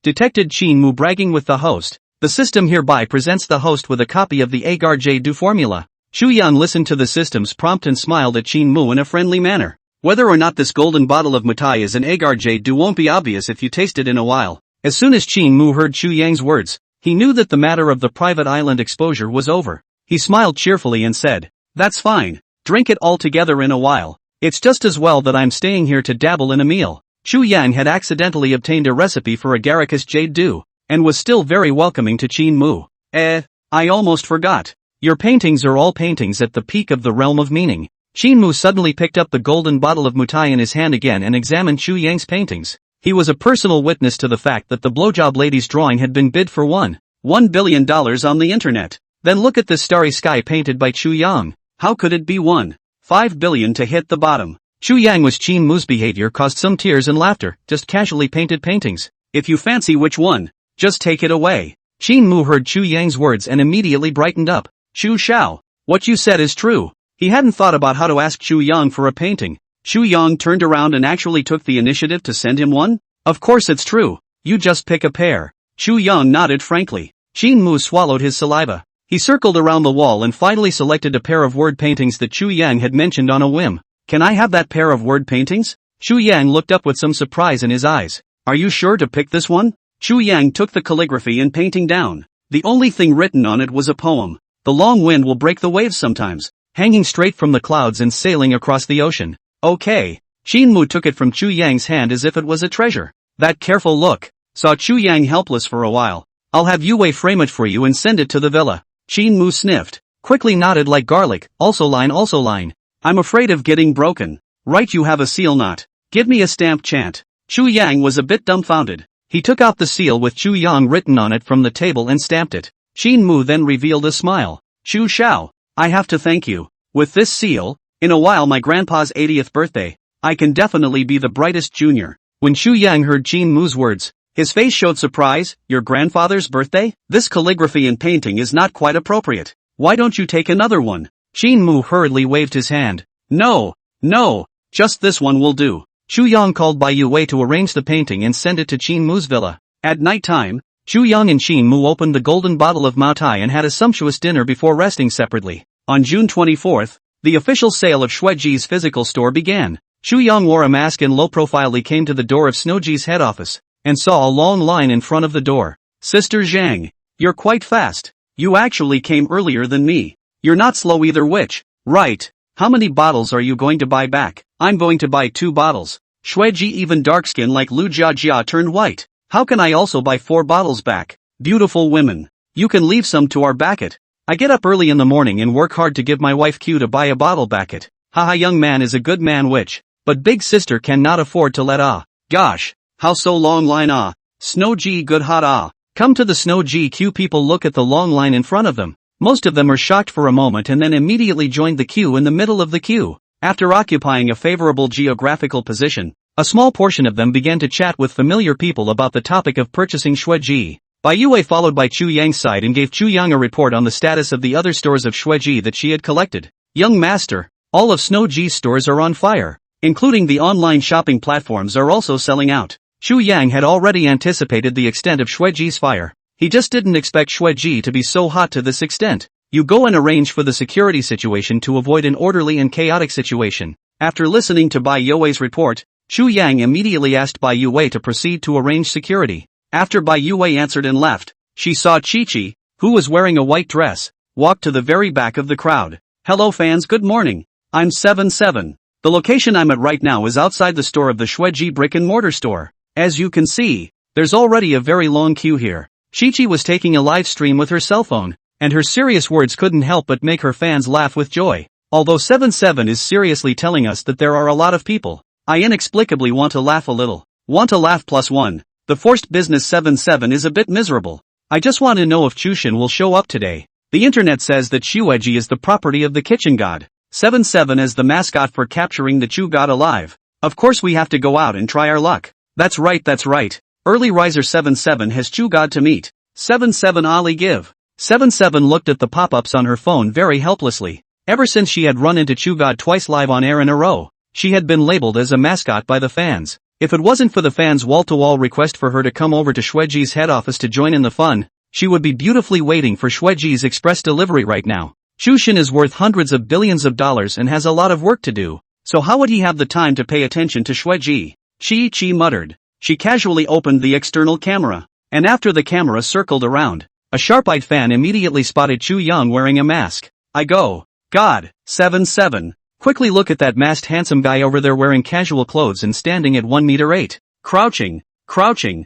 Detected Qin Mu bragging with the host. The system hereby presents the host with a copy of the agar jade formula. Chu Yang listened to the system's prompt and smiled at Qin Mu in a friendly manner. Whether or not this golden bottle of mutai is an agar jade won't be obvious if you taste it in a while. As soon as Qin Mu heard Chu Yang's words, he knew that the matter of the private island exposure was over. He smiled cheerfully and said, that's fine, drink it all together in a while. It's just as well that I'm staying here to dabble in a meal. Chu Yang had accidentally obtained a recipe for agaricus jade dew, and was still very welcoming to Qin Mu. I almost forgot. Your paintings are all paintings at the peak of the realm of meaning. Qin Mu suddenly picked up the golden bottle of mutai in his hand again and examined Chu Yang's paintings. He was a personal witness to the fact that the blowjob lady's drawing had been bid for $1 billion on the internet. Then look at this starry sky painted by Chu Yang. How could it be $1.5 billion to hit the bottom? Chu Yang was Qin Mu's behavior caused some tears and laughter, just casually painted paintings. If you fancy which one, just take it away. Qin Mu heard Chu Yang's words and immediately brightened up. Xu Xiao, what you said is true. He hadn't thought about how to ask Chu Yang for a painting. Chu Yang turned around and actually took the initiative to send him one? Of course it's true. You just pick a pair. Chu Yang nodded frankly. Qin Mu swallowed his saliva. He circled around the wall and finally selected a pair of word paintings that Chu Yang had mentioned on a whim. Can I have that pair of word paintings? Chu Yang looked up with some surprise in his eyes. Are you sure to pick this one? Chu Yang took the calligraphy and painting down. The only thing written on it was a poem. The long wind will break the waves sometimes, hanging straight from the clouds and sailing across the ocean. Okay. Qin Mu took it from Chu Yang's hand as if it was a treasure. That careful look saw Chu Yang helpless for a while. I'll have Yue frame it for you and send it to the villa. Qin Mu sniffed, quickly nodded like garlic, also line. I'm afraid of getting broken. Right, you have a seal knot. Give me a stamp chant. Chu Yang was a bit dumbfounded. He took out the seal with Chu Yang written on it from the table and stamped it. Qin Mu then revealed a smile. Xu Xiao, I have to thank you. With this seal, in a while my grandpa's 80th birthday, I can definitely be the brightest junior. When Chu Yang heard Qin Mu's words, his face showed surprise. Your grandfather's birthday? This calligraphy and painting is not quite appropriate. Why don't you take another one? Qin Mu hurriedly waved his hand. No, just this one will do. Chu Yang called Bai Yue to arrange the painting and send it to Qin Mu's villa. At night time, Chu Yang and Qin Mu opened the golden bottle of Mao Tai and had a sumptuous dinner before resting separately. On June 24th, the official sale of Shuiji's physical store began. Chu Yang wore a mask and low-profilely came to the door of Snowji's head office, and saw a long line in front of the door. Sister Zhang, you're quite fast. You actually came earlier than me. You're not slow either, which, right, How many bottles are you going to buy back? I'm going to buy 2 bottles. Shueji, even dark skin like Lu Jiajia, turned white. How can I also buy 4 bottles back? Beautiful women. You can leave some to our bucket. I get up early in the morning and work hard to give my wife Q to buy a bottle bucket. Haha, young man is a good man but big sister cannot afford to let Gosh, how so long line Snow G good hot Come to the Snow GQ. People look at the long line in front of them. Most of them are shocked for a moment and then immediately joined the queue in the middle of the queue. After occupying a favorable geographical position, a small portion of them began to chat with familiar people about the topic of purchasing Shueji. Bai Yue followed by Chu Yang's side and gave Chu Yang a report on the status of the other stores of Shueji that she had collected. Young master, all of Snow G's stores are on fire, including the online shopping platforms are also selling out. Chu Yang had already anticipated the extent of Shueji's fire. He just didn't expect Shueji to be so hot to this extent. You go and arrange for the security situation to avoid an orderly and chaotic situation. After listening to Bai Yue's report, Chu Yang immediately asked Bai Yue to proceed to arrange security. After Bai Yue answered and left, she saw Chi-Chi, who was wearing a white dress, walk to the very back of the crowd. Hello fans, good morning. I'm 7-7. The location I'm at right now is outside the store of the Shueji brick and mortar store. As you can see, there's already a very long queue here. Chi-Chi was taking a live stream with her cell phone, and her serious words couldn't help but make her fans laugh with joy. Although 7-7 is seriously telling us that there are a lot of people, I inexplicably want to laugh a little. Want to laugh +1. The forced business 7-7 is a bit miserable. I just want to know if Chushin will show up today. The internet says that Shueji is the property of the kitchen god. 7-7 as the mascot for capturing the Chu god alive. Of course we have to go out and try our luck. That's right. Early riser 7-7 has Chu god to meet. 7-7 Ali give. 7-7 looked at the pop-ups on her phone very helplessly. Ever since she had run into Chu god twice live on air in a row, she had been labeled as a mascot by the fans. If it wasn't for the fans' wall-to-wall request for her to come over to Shueji's head office to join in the fun, she would be beautifully waiting for Shueji's express delivery right now. Chushin is worth hundreds of billions of dollars and has a lot of work to do, so how would he have the time to pay attention to Shueji? Chi muttered. She casually opened the external camera, and after the camera circled around, a sharp-eyed fan immediately spotted Chu Yang wearing a mask. I go, God, 7-7. Quickly look at that masked handsome guy over there wearing casual clothes and standing at 1 m. Crouching. 7-7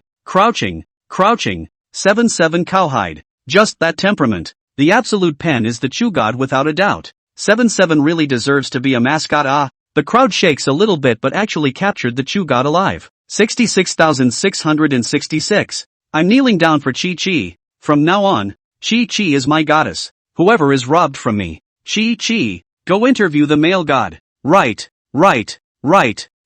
cowhide. Just that temperament. The absolute pen is the Chu god without a doubt. 7-7 really deserves to be a mascot. The crowd shakes a little bit but actually captured the Chu god alive. 66,666. I'm kneeling down for Chi-Chi. From now on, Chi-Chi is my goddess. Whoever is robbed from me. Chi-Chi. Go interview the male god. Right.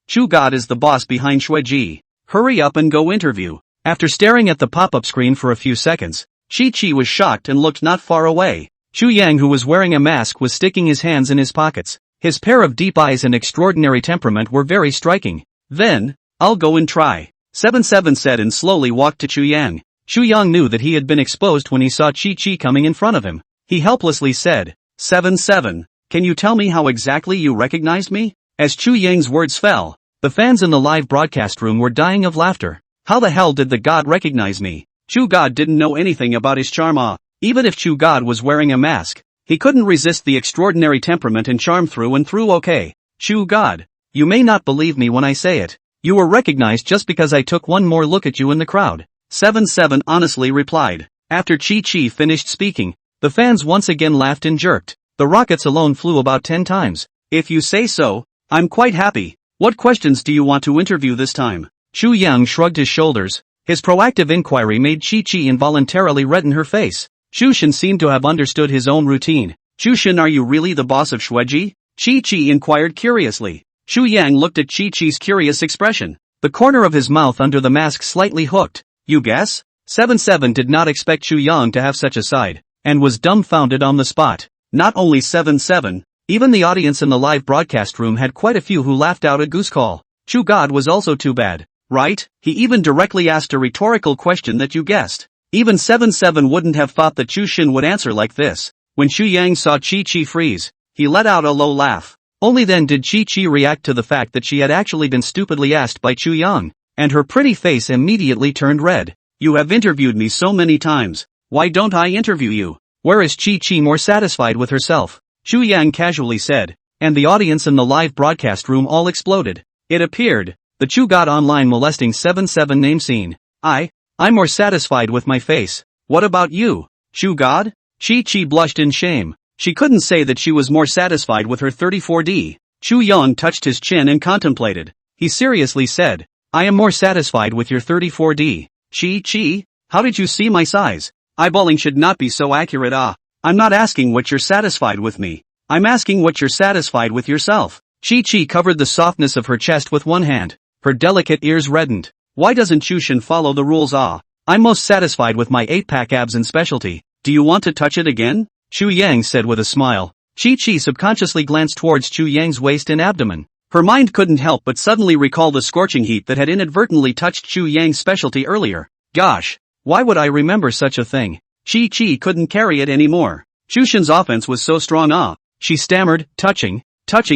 Chu god is the boss behind Shueji. Hurry up and go interview. After staring at the pop-up screen for a few seconds, Chi-Chi was shocked and looked not far away. Chu Yang, who was wearing a mask, was sticking his hands in his pockets. His pair of deep eyes and extraordinary temperament were very striking. Then, I'll go and try. 7-7 said and slowly walked to Chu Yang. Chu Yang knew that he had been exposed when he saw Chi-Chi coming in front of him. He helplessly said, 7-7. Can you tell me how exactly you recognized me? As Chu Yang's words fell, the fans in the live broadcast room were dying of laughter. How the hell did the god recognize me? Chu god didn't know anything about his charm. Even if Chu god was wearing a mask, he couldn't resist the extraordinary temperament and charm through and through. Okay, Chu god, you may not believe me when I say it. You were recognized just because I took one more look at you in the crowd. 7-7 honestly replied. After Chi-Chi finished speaking, the fans once again laughed and jerked. The rockets alone flew about 10 times. If you say so, I'm quite happy. What questions do you want to interview this time? Chu Yang shrugged his shoulders. His proactive inquiry made Chi-Chi involuntarily redden her face. Chushin seemed to have understood his own routine. Chushin, are you really the boss of Shueji? Chi-Chi inquired curiously. Chu Yang looked at Chi-Chi's curious expression. The corner of his mouth under the mask slightly hooked. You guess? 7-7 did not expect Chu Yang to have such a side, and was dumbfounded on the spot. Not only 7-7, even the audience in the live broadcast room had quite a few who laughed out a goose call. Chu god was also too bad, right? He even directly asked a rhetorical question that you guessed. Even 7-7 wouldn't have thought that Chushin would answer like this. When Chu Yang saw Chi-Chi freeze, he let out a low laugh. Only then did Chi-Chi react to the fact that she had actually been stupidly asked by Chu Yang, and her pretty face immediately turned red. You have interviewed me so many times, why don't I interview you? Whereas Chi-Chi more satisfied with herself, Chu Yang casually said, and the audience in the live broadcast room all exploded. It appeared, the Chu got online molesting 77 name scene. I'm more satisfied with my face. What about you, Chu God? Chi blushed in shame. She couldn't say that she was more satisfied with her 34D. Chu Young touched his chin and contemplated. He seriously said, I am more satisfied with your 34D. Chi, how did you see my size? Eyeballing should not be so accurate. I'm not asking what you're satisfied with me. I'm asking what you're satisfied with yourself. Chi covered the softness of her chest with one hand. Her delicate ears reddened. Why doesn't Chushin follow the rules? I'm most satisfied with my 8-pack abs and specialty. Do you want to touch it again? Chu Yang said with a smile. Chi subconsciously glanced towards Chu Yang's waist and abdomen. Her mind couldn't help but suddenly recall the scorching heat that had inadvertently touched Chu Yang's specialty earlier. Gosh, why would I remember such a thing? Chi couldn't carry it anymore. Chushin's offense was so strong. She stammered, touching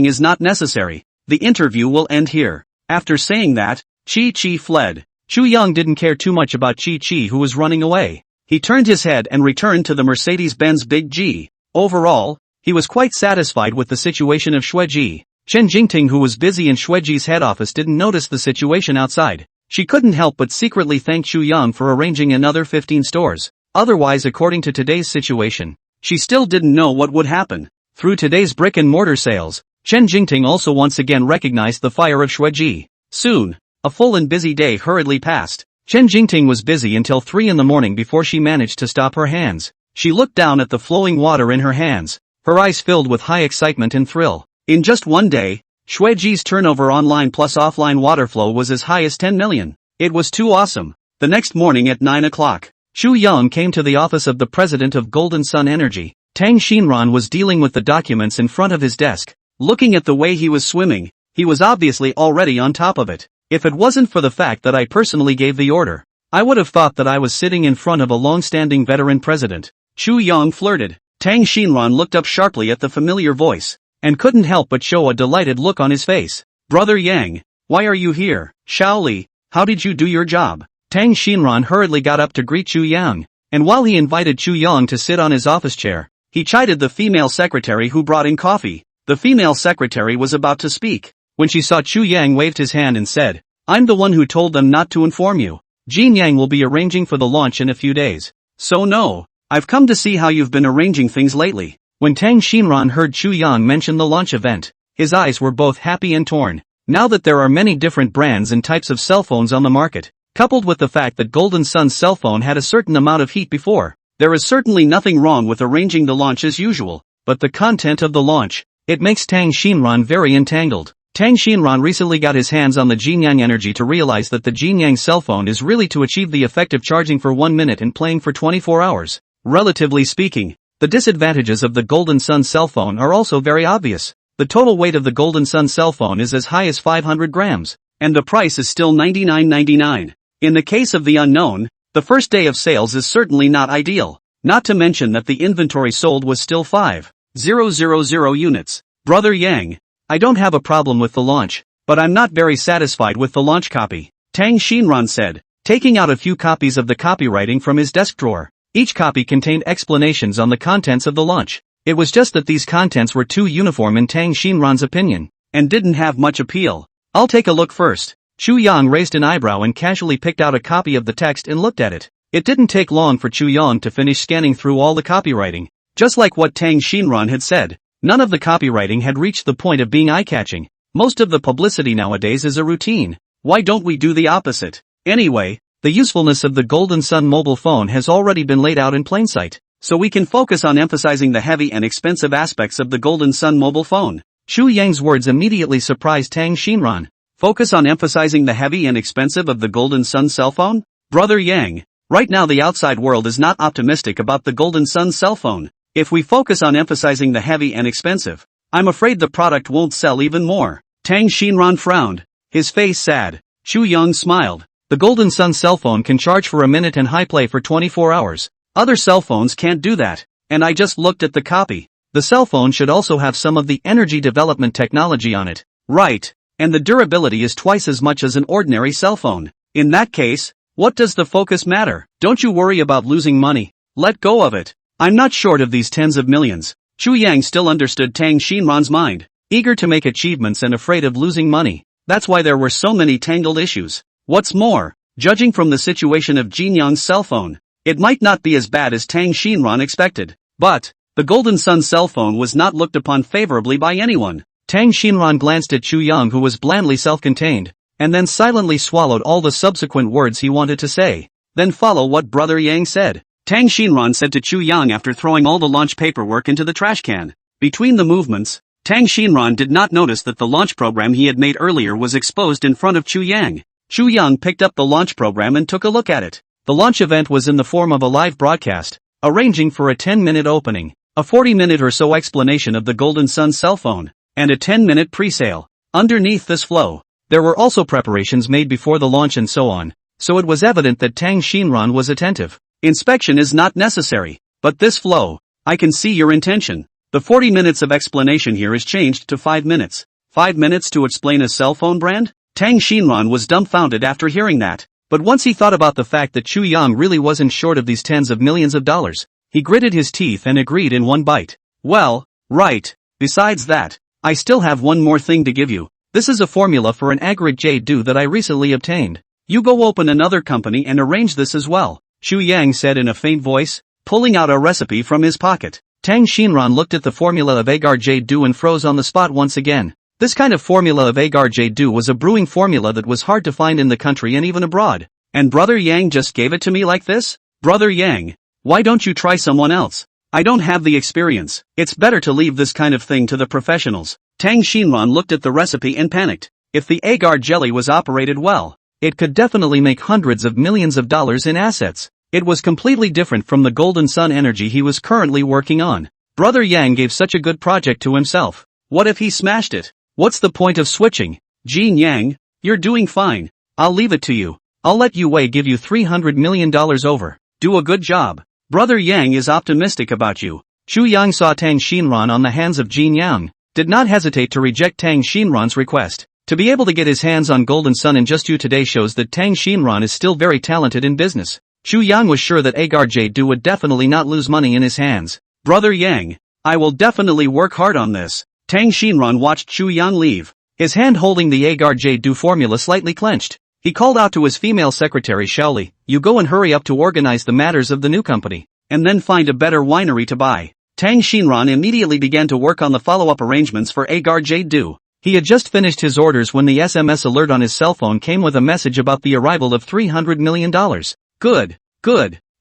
is not necessary. The interview will end here. After saying that, Chi fled. Chu Yang didn't care too much about Chi who was running away. He turned his head and returned to the Mercedes-Benz Big G. Overall, he was quite satisfied with the situation of Xueji. Chen Jingting, who was busy in Xueji's head office, didn't notice the situation outside. She couldn't help but secretly thank Chu Yang for arranging another 15 stores. Otherwise, according to today's situation, she still didn't know what would happen. Through today's brick-and-mortar sales, Chen Jingting also once again recognized the fire of Xueji. Soon, a full and busy day hurriedly passed. Chen Jingting was busy until 3 in the morning before she managed to stop her hands. She looked down at the flowing water in her hands, her eyes filled with high excitement and thrill. In just one day, Xueji's turnover online plus offline water flow was as high as 10 million. It was too awesome. The next morning at 9 o'clock, Chu Yang came to the office of the president of Golden Sun Energy. Tang Xinran was dealing with the documents in front of his desk. Looking at the way he was swimming, he was obviously already on top of it. If it wasn't for the fact that I personally gave the order, I would have thought that I was sitting in front of a long-standing veteran president. Chu Yang flirted. Tang Xinran looked up sharply at the familiar voice, and couldn't help but show a delighted look on his face. Brother Yang, why are you here? Shaoli, how did you do your job? Tang Xinran hurriedly got up to greet Chu Yang, and while he invited Chu Yang to sit on his office chair, he chided the female secretary who brought in coffee. The female secretary was about to speak, when she saw Chu Yang waved his hand and said, I'm the one who told them not to inform you. Jin Yang will be arranging for the launch in a few days. So no, I've come to see how you've been arranging things lately. When Tang Xinran heard Chu Yang mention the launch event, his eyes were both happy and torn. Now that there are many different brands and types of cell phones on the market, coupled with the fact that Golden Sun's cell phone had a certain amount of heat before, there is certainly nothing wrong with arranging the launch as usual. But the content of the launch, it makes Tang Xinran very entangled. Tang Xinran recently got his hands on the Jinyang Energy to realize that the Jinyang cell phone is really to achieve the effect of charging for 1 minute and playing for 24 hours. Relatively speaking, the disadvantages of the Golden Sun cell phone are also very obvious. The total weight of the Golden Sun cell phone is as high as 500 grams, and the price is still $99.99. In the case of the unknown, the first day of sales is certainly not ideal, not to mention that the inventory sold was still 5,000 units. Brother Yang, I don't have a problem with the launch, but I'm not very satisfied with the launch copy, Tang Xinran said, taking out a few copies of the copywriting from his desk drawer. Each copy contained explanations on the contents of the launch. It was just that these contents were too uniform in Tang Xinran's opinion, and didn't have much appeal. I'll take a look first. Chu Yang raised an eyebrow and casually picked out a copy of the text and looked at it. It didn't take long for Chu Yang to finish scanning through all the copywriting. Just like what Tang Xinran had said, none of the copywriting had reached the point of being eye-catching. Most of the publicity nowadays is a routine. Why don't we do the opposite? Anyway, the usefulness of the Golden Sun mobile phone has already been laid out in plain sight, so we can focus on emphasizing the heavy and expensive aspects of the Golden Sun mobile phone. Chu Yang's words immediately surprised Tang Xinran. Focus on emphasizing the heavy and expensive of the Golden Sun cell phone? Brother Yang, right now the outside world is not optimistic about the Golden Sun cell phone. If we focus on emphasizing the heavy and expensive, I'm afraid the product won't sell even more. Tang Xinran frowned, his face sad. Chu Yang smiled. The Golden Sun cell phone can charge for a minute and high play for 24 hours. Other cell phones can't do that, and I just looked at the copy. The cell phone should also have some of the energy development technology on it. Right, and the durability is twice as much as an ordinary cell phone. In that case, what does the focus matter? Don't you worry about losing money. Let go of it. I'm not short of these tens of millions. Chu Yang still understood Tang Xinran's mind. eager to make achievements and afraid of losing money. That's why there were so many tangled issues. What's more, judging from the situation of Jin Young's cell phone, it might not be as bad as Tang Xinran expected. But the Golden Sun cell phone was not looked upon favorably by anyone. Tang Xinran glanced at Chu Yang, who was blandly self-contained, and then silently swallowed all the subsequent words he wanted to say. Then follow what Brother Yang said. Tang Xinran said to Chu Yang after throwing all the launch paperwork into the trash can. Between the movements, Tang Xinran did not notice that the launch program he had made earlier was exposed in front of Chu Yang. Chu Yang picked up the launch program and took a look at it. The launch event was in the form of a live broadcast, arranging for a 10-minute opening, a 40-minute or so explanation of the Golden Sun cell phone, and a 10-minute pre-sale. Underneath this flow, there were also preparations made before the launch and so on, so it was evident that Tang Xinran was attentive. Inspection is not necessary, but this flow, I can see your intention. The 40 minutes of explanation here is changed to 5 minutes. 5 minutes to explain a cell phone brand? Tang Xinran was dumbfounded after hearing that. But once he thought about the fact that Chu Yang really wasn't short of these tens of millions of dollars, he gritted his teeth and agreed in one bite. Well, right. Besides that, I still have one more thing to give you. This is a formula for an agate jade that I recently obtained. You go open another company and arrange this as well, Chu Yang said in a faint voice, pulling out a recipe from his pocket. Tang Xinran looked at the formula of agar jade and froze on the spot once again. This kind of formula of agar jade was a brewing formula that was hard to find in the country and even abroad. And Brother Yang just gave it to me like this? Brother Yang, why don't you try someone else? I don't have the experience. It's better to leave this kind of thing to the professionals. Tang Xinran looked at the recipe and panicked. If the agar jelly was operated well, it could definitely make hundreds of millions of dollars in assets. It was completely different from the Golden Sun energy he was currently working on. Brother Yang gave such a good project to himself. What if he smashed it? What's the point of switching? Jin Yang, you're doing fine. I'll leave it to you. I'll let Yu Wei give you $300 million over. Do a good job. Brother Yang is optimistic about you. Chu Yang saw Tang Xinran on the hands of Jin Yang, did not hesitate to reject Tang Xinran's request. To be able to get his hands on Golden Sun in just you today shows that Tang Xinran is still very talented in business. Chu Yang was sure that agar jade would definitely not lose money in his hands. Brother Yang, I will definitely work hard on this. Tang Xinran watched Chu Yang leave, his hand holding the agar jade formula slightly clenched. He called out to his female secretary Shaoli, you go and hurry up to organize the matters of the new company, and then find a better winery to buy. Tang Xinran immediately began to work on the follow-up arrangements for agar jade. He had just finished his orders when the SMS alert on his cell phone came with a message about the arrival of $300 million. Good,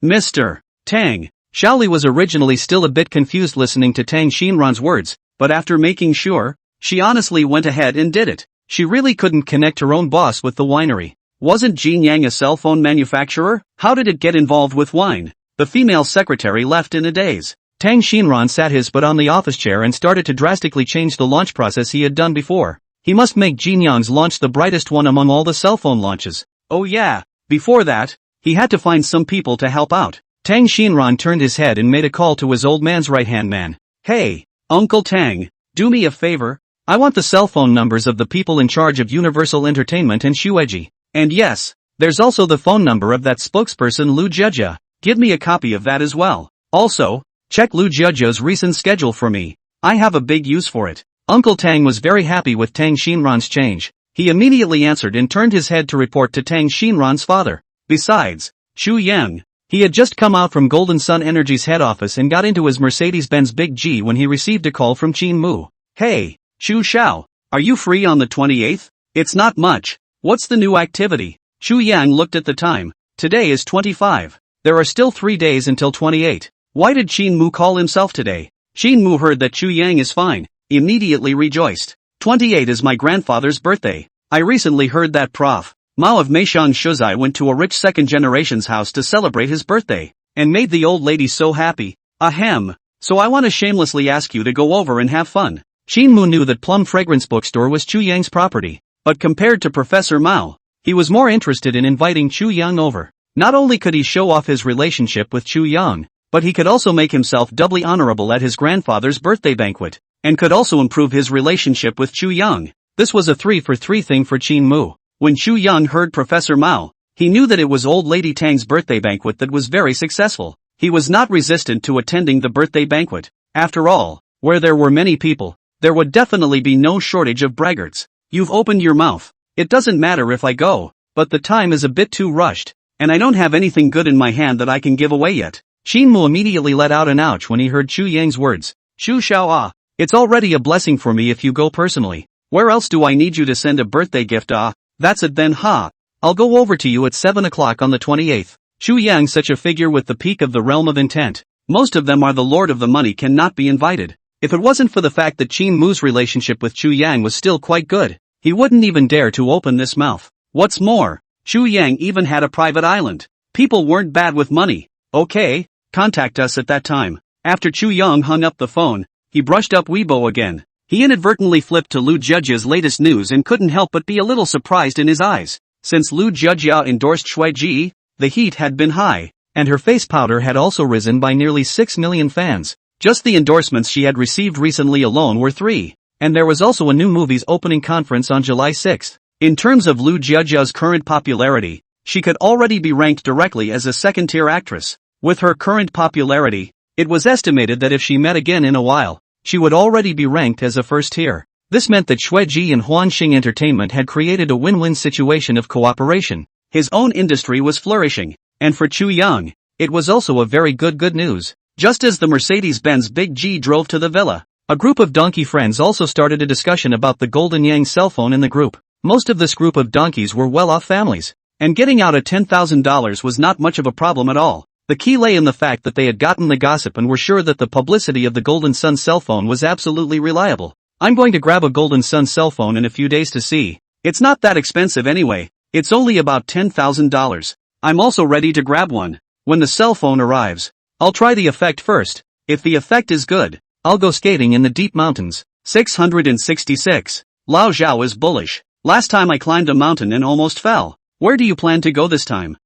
Mr. Tang. Shaoli was originally still a bit confused listening to Tang Xinran's words, but after making sure, she honestly went ahead and did it. She really couldn't connect her own boss with the winery. Wasn't Jin Yang a cell phone manufacturer? How did it get involved with wine? The female secretary left in a daze. Tang Xinran sat his butt on the office chair and started to drastically change the launch process he had done before. He must make Jin Yang's launch the brightest one among all the cell phone launches. Oh yeah, before that, he had to find some people to help out. Tang Xinran turned his head and made a call to his old man's right-hand man. Hey, Uncle Tang, do me a favor. I want the cell phone numbers of the people in charge of Universal Entertainment and Shueji. And yes, there's also the phone number of that spokesperson Lu Jia. Give me a copy of that as well. Also, check Lu Jia's recent schedule for me. I have a big use for it. Uncle Tang was very happy with Tang Xinran's change. He immediately answered and turned his head to report to Tang Xinran's father. Besides, Chu Yang, he had just come out from Golden Sun Energy's head office and got into his Mercedes-Benz Big G when he received a call from Qin Mu. Hey, Chu Xiao, are you free on the 28th? It's not much. What's the new activity? Chu Yang looked at the time. Today is 25. There are still 3 days until 28. Why did Qin Mu call himself today? Qin Mu heard that Chu Yang is fine, immediately rejoiced. 28 is my grandfather's birthday. I recently heard that Prof. Mao of Meishang Shuzai went to a rich second-generation's house to celebrate his birthday, and made the old lady so happy. Ahem. So I want to shamelessly ask you to go over and have fun. Qin Mu knew that Plum Fragrance Bookstore was Chu Yang's property, but compared to Professor Mao, he was more interested in inviting Chu Yang over. Not only could he show off his relationship with Chu Yang, but he could also make himself doubly honorable at his grandfather's birthday banquet, and could also improve his relationship with Chu Yang. This was a 3-for-3 thing for Qin Mu. When Chu Yang heard Professor Mao, he knew that it was old lady Tang's birthday banquet that was very successful. He was not resistant to attending the birthday banquet. After all, where there were many people, there would definitely be no shortage of braggarts. You've opened your mouth. It doesn't matter if I go, but the time is a bit too rushed, and I don't have anything good in my hand that I can give away yet. Shinmu immediately let out an ouch when he heard Chu Yang's words. Shu Xiao ah, it's already a blessing for me if you go personally. Where else do I need you to send a birthday gift ah? That's it then ha. I'll go over to you at 7 o'clock on the 28th. Chu Yang, such a figure with the peak of the realm of intent. Most of them are the lord of the money, cannot be invited. If it wasn't for the fact that Qin Mu's relationship with Chu Yang was still quite good, he wouldn't even dare to open this mouth. What's more, Chu Yang even had a private island. People weren't bad with money. Okay, contact us at that time. After Chu Yang hung up the phone, he brushed up Weibo again. He inadvertently flipped to Lu Jiejia's latest news and couldn't help but be a little surprised in his eyes. Since Lu Jiejia endorsed Shui Ji, the heat had been high, and her face powder had also risen by nearly 6 million fans. Just the endorsements she had received recently alone were 3, and there was also a new movie's opening conference on July 6. In terms of Lu Jiejia's current popularity, she could already be ranked directly as a second-tier actress. With her current popularity, it was estimated that if she met again in a while, she would already be ranked as a first-tier. This meant that Shui Ji and Huanxing Entertainment had created a win-win situation of cooperation. His own industry was flourishing, and for Chu Yang, it was also a very good news. Just as the Mercedes-Benz Big G drove to the villa, a group of donkey friends also started a discussion about the Golden Yang cell phone in the group. Most of this group of donkeys were well-off families, and getting out a $10,000 was not much of a problem at all. The key lay in the fact that they had gotten the gossip and were sure that the publicity of the Golden Sun cell phone was absolutely reliable. I'm going to grab a Golden Sun cell phone in a few days to see. It's not that expensive anyway, it's only about $10,000. I'm also ready to grab one. When the cell phone arrives, I'll try the effect first. If the effect is good, I'll go skating in the deep mountains. 666. Lao Zhao is bullish. Last time I climbed a mountain and almost fell. Where do you plan to go this time?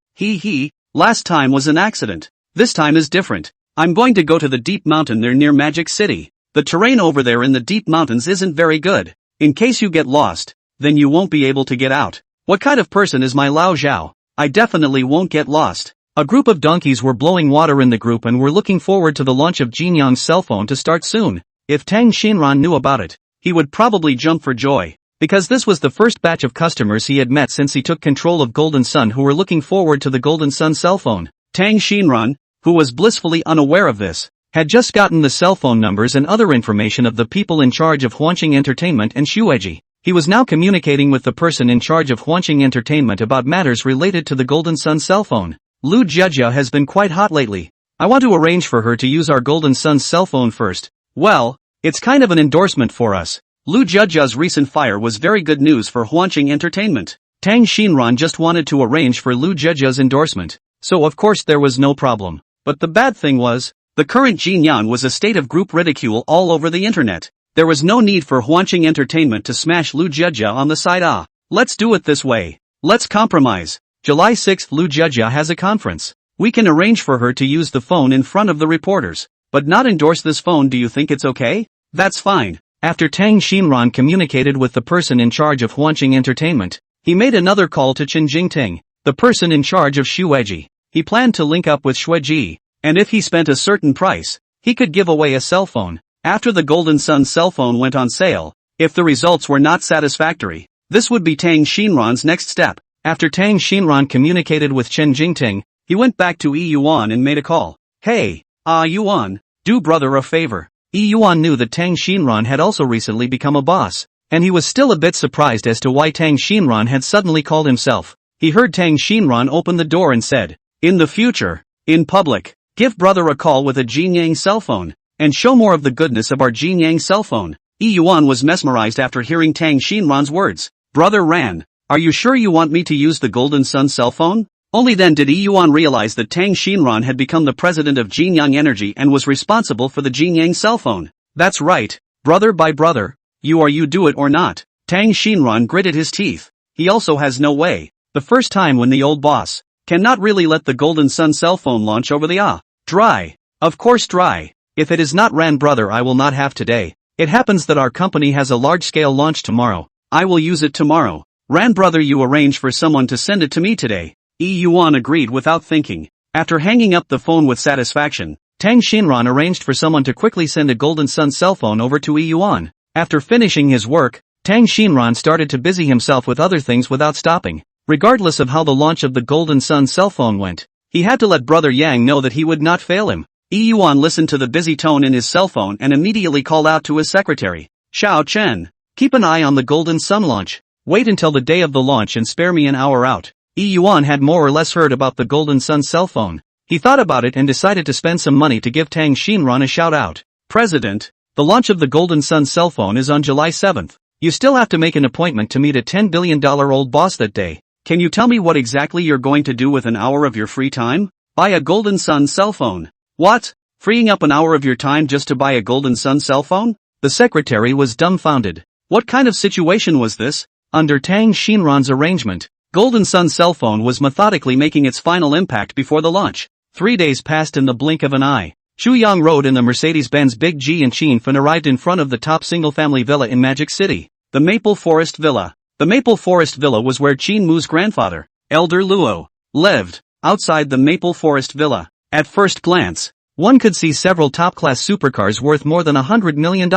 Last time was an accident. This time is different. I'm going to go to the deep mountain there near Magic City. The terrain over there in the deep mountains isn't very good. In case you get lost, then you won't be able to get out. What kind of person is my Lao Zhao? I definitely won't get lost. A group of donkeys were blowing water in the group and were looking forward to the launch of Jin Yang's cell phone to start soon. If Tang Xinran knew about it, he would probably jump for joy, because this was the first batch of customers he had met since he took control of Golden Sun who were looking forward to the Golden Sun cell phone. Tang Xinran, who was blissfully unaware of this, had just gotten the cell phone numbers and other information of the people in charge of Huanxing Entertainment and Shueji. He was now communicating with the person in charge of Huanxing Entertainment about matters related to the Golden Sun cell phone. Lu Jiejia has been quite hot lately. I want to arrange for her to use our Golden Sun cell phone first. Well, it's kind of an endorsement for us. Lu Jiejia's recent fire was very good news for Huanxing Entertainment. Tang Xinran just wanted to arrange for Lu Jiejia's endorsement, so of course there was no problem. But the bad thing was, the current Jin Yang was a state of group ridicule all over the internet. There was no need for Huanxing Entertainment to smash Lu Jiejia on the side. Let's do it this way. Let's compromise. July 6th Lu Jiejia has a conference. We can arrange for her to use the phone in front of the reporters, but not endorse this phone. Do you think it's okay? That's fine. After Tang Xinran communicated with the person in charge of Huanxing Entertainment, he made another call to Chen Jingting, the person in charge of Shueji. He planned to link up with Shueji, and if he spent a certain price, he could give away a cell phone. After the Golden Sun cell phone went on sale, if the results were not satisfactory, this would be Tang Xinran's next step. After Tang Xinran communicated with Chen Jingting, he went back to Yi Yuan and made a call. Hey, Yuan, do brother a favor. Yi Yuan knew that Tang Xinran had also recently become a boss, and he was still a bit surprised as to why Tang Xinran had suddenly called himself. He heard Tang Xinran open the door and said, in the future, in public, give brother a call with a Jin Yang cell phone, and show more of the goodness of our Jin Yang cell phone. Yi Yuan was mesmerized after hearing Tang Xinran's words. Brother Ran, are you sure you want me to use the Golden Sun cell phone? Only then did Yi Yuan realize that Tang Xinran had become the president of Jin Yang Energy and was responsible for the Jin Yang cell phone. That's right, brother by brother, you do it or not. Tang Xinran gritted his teeth. He also has no way. The first time when the old boss cannot really let the Golden Sun cell phone launch over the dry. Of course dry. If it is not Ran brother, I will not have today. It happens that our company has a large-scale launch tomorrow. I will use it tomorrow. Ran brother, you arrange for someone to send it to me today. Yi Yuan agreed without thinking. After hanging up the phone with satisfaction, Tang Xinran arranged for someone to quickly send a Golden Sun cell phone over to Yi Yuan. After finishing his work, Tang Xinran started to busy himself with other things without stopping. Regardless of how the launch of the Golden Sun cell phone went, he had to let Brother Yang know that he would not fail him. Yuan listened to the busy tone in his cell phone and immediately called out to his secretary. Xiao Chen, keep an eye on the Golden Sun launch. Wait until the day of the launch and spare me an hour out. Yuan had more or less heard about the Golden Sun cell phone. He thought about it and decided to spend some money to give Tang Xinran a shout out. President, the launch of the Golden Sun cell phone is on July 7th. You still have to make an appointment to meet a $10 billion old boss that day. Can you tell me what exactly you're going to do with an hour of your free time? Buy a Golden Sun cell phone. What? Freeing up an hour of your time just to buy a Golden Sun cell phone? The secretary was dumbfounded. What kind of situation was this? Under Tang Xinran's arrangement, Golden Sun cell phone was methodically making its final impact before the launch. 3 days passed in the blink of an eye. Chu Yang rode in the Mercedes-Benz Big G and Qin Fan arrived in front of the top single-family villa in Magic City, the Maple Forest Villa. The Maple Forest Villa was where Qin Mu's grandfather, Elder Luo, lived. Outside the Maple Forest Villa, at first glance, one could see several top-class supercars worth more than $100 million,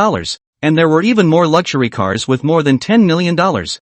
and there were even more luxury cars with more than $10 million.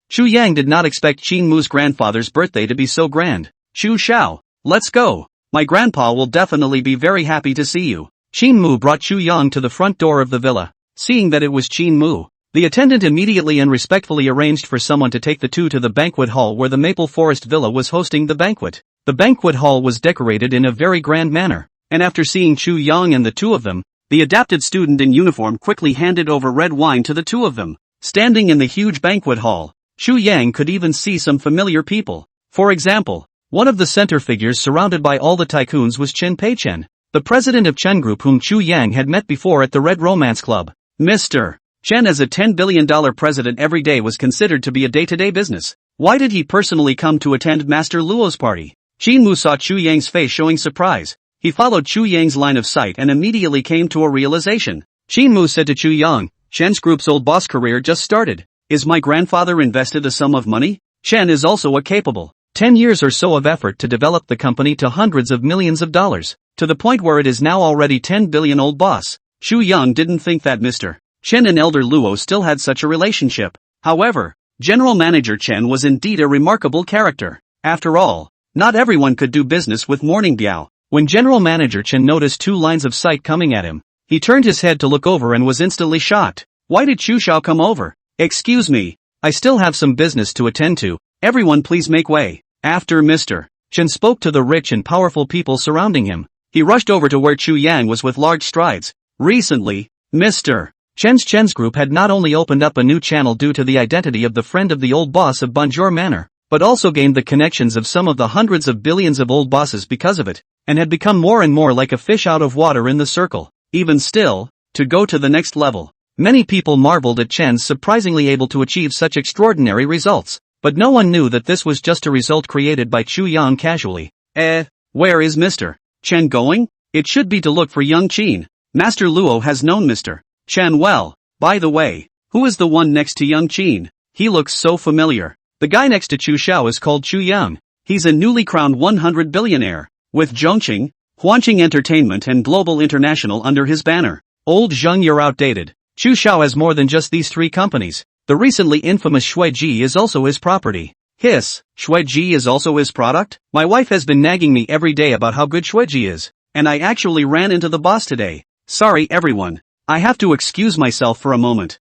Chu Yang did not expect Qin Mu's grandfather's birthday to be so grand. Chu Xiao, let's go. My grandpa will definitely be very happy to see you. Qin Mu brought Chu Yang to the front door of the villa. Seeing that it was Qin Mu, the attendant immediately and respectfully arranged for someone to take the two to the banquet hall where the Maple Forest Villa was hosting the banquet. The banquet hall was decorated in a very grand manner, and after seeing Chu Yang and the two of them, the adapted student in uniform quickly handed over red wine to the two of them. Standing in the huge banquet hall, Chu Yang could even see some familiar people. For example, one of the center figures surrounded by all the tycoons was Chen Peichen, the president of Chen Group whom Chu Yang had met before at the Red Romance Club. Mr. Chen as a $10 billion president every day was considered to be a day-to-day business. Why did he personally come to attend Master Luo's party? Qin Mu saw Chu Yang's face showing surprise. He followed Chu Yang's line of sight and immediately came to a realization. Qin Mu said to Chu Yang, Chen's group's old boss career just started. Is my grandfather invested a sum of money? Chen is also a capable 10 years or so of effort to develop the company to hundreds of millions of dollars, to the point where it is now already 10 billion old boss. Chu Yang didn't think that Mr. Chen and Elder Luo still had such a relationship. However, General Manager Chen was indeed a remarkable character. After all, not everyone could do business with Morning Biao. When General Manager Chen noticed two lines of sight coming at him, he turned his head to look over and was instantly shocked. Why did Chu Xiao come over? Excuse me, I still have some business to attend to. Everyone please make way. After Mr. Chen spoke to the rich and powerful people surrounding him, he rushed over to where Chu Yang was with large strides. Recently, Mr. Chen's group had not only opened up a new channel due to the identity of the friend of the old boss of Bonjour Manor, but also gained the connections of some of the hundreds of billions of old bosses because of it, and had become more and more like a fish out of water in the circle. Even still, to go to the next level. Many people marveled at Chen's surprisingly able to achieve such extraordinary results, but no one knew that this was just a result created by Chu Yang casually. Where is Mr. Chen going? It should be to look for young Qin. Master Luo has known Mr. Chen well. By the way, who is the one next to young Qin? He looks so familiar. The guy next to Chu Xiao is called Chu Yang. He's a newly crowned 100 billionaire, with Zhongqing, Huanqing Entertainment and Global International under his banner. Old Zheng, you're outdated. Chu Xiao has more than just these three companies. The recently infamous Shuiji is also his property. Hiss, Shuiji is also his product? My wife has been nagging me every day about how good Shuiji is, and I actually ran into the boss today. Sorry everyone. I have to excuse myself for a moment.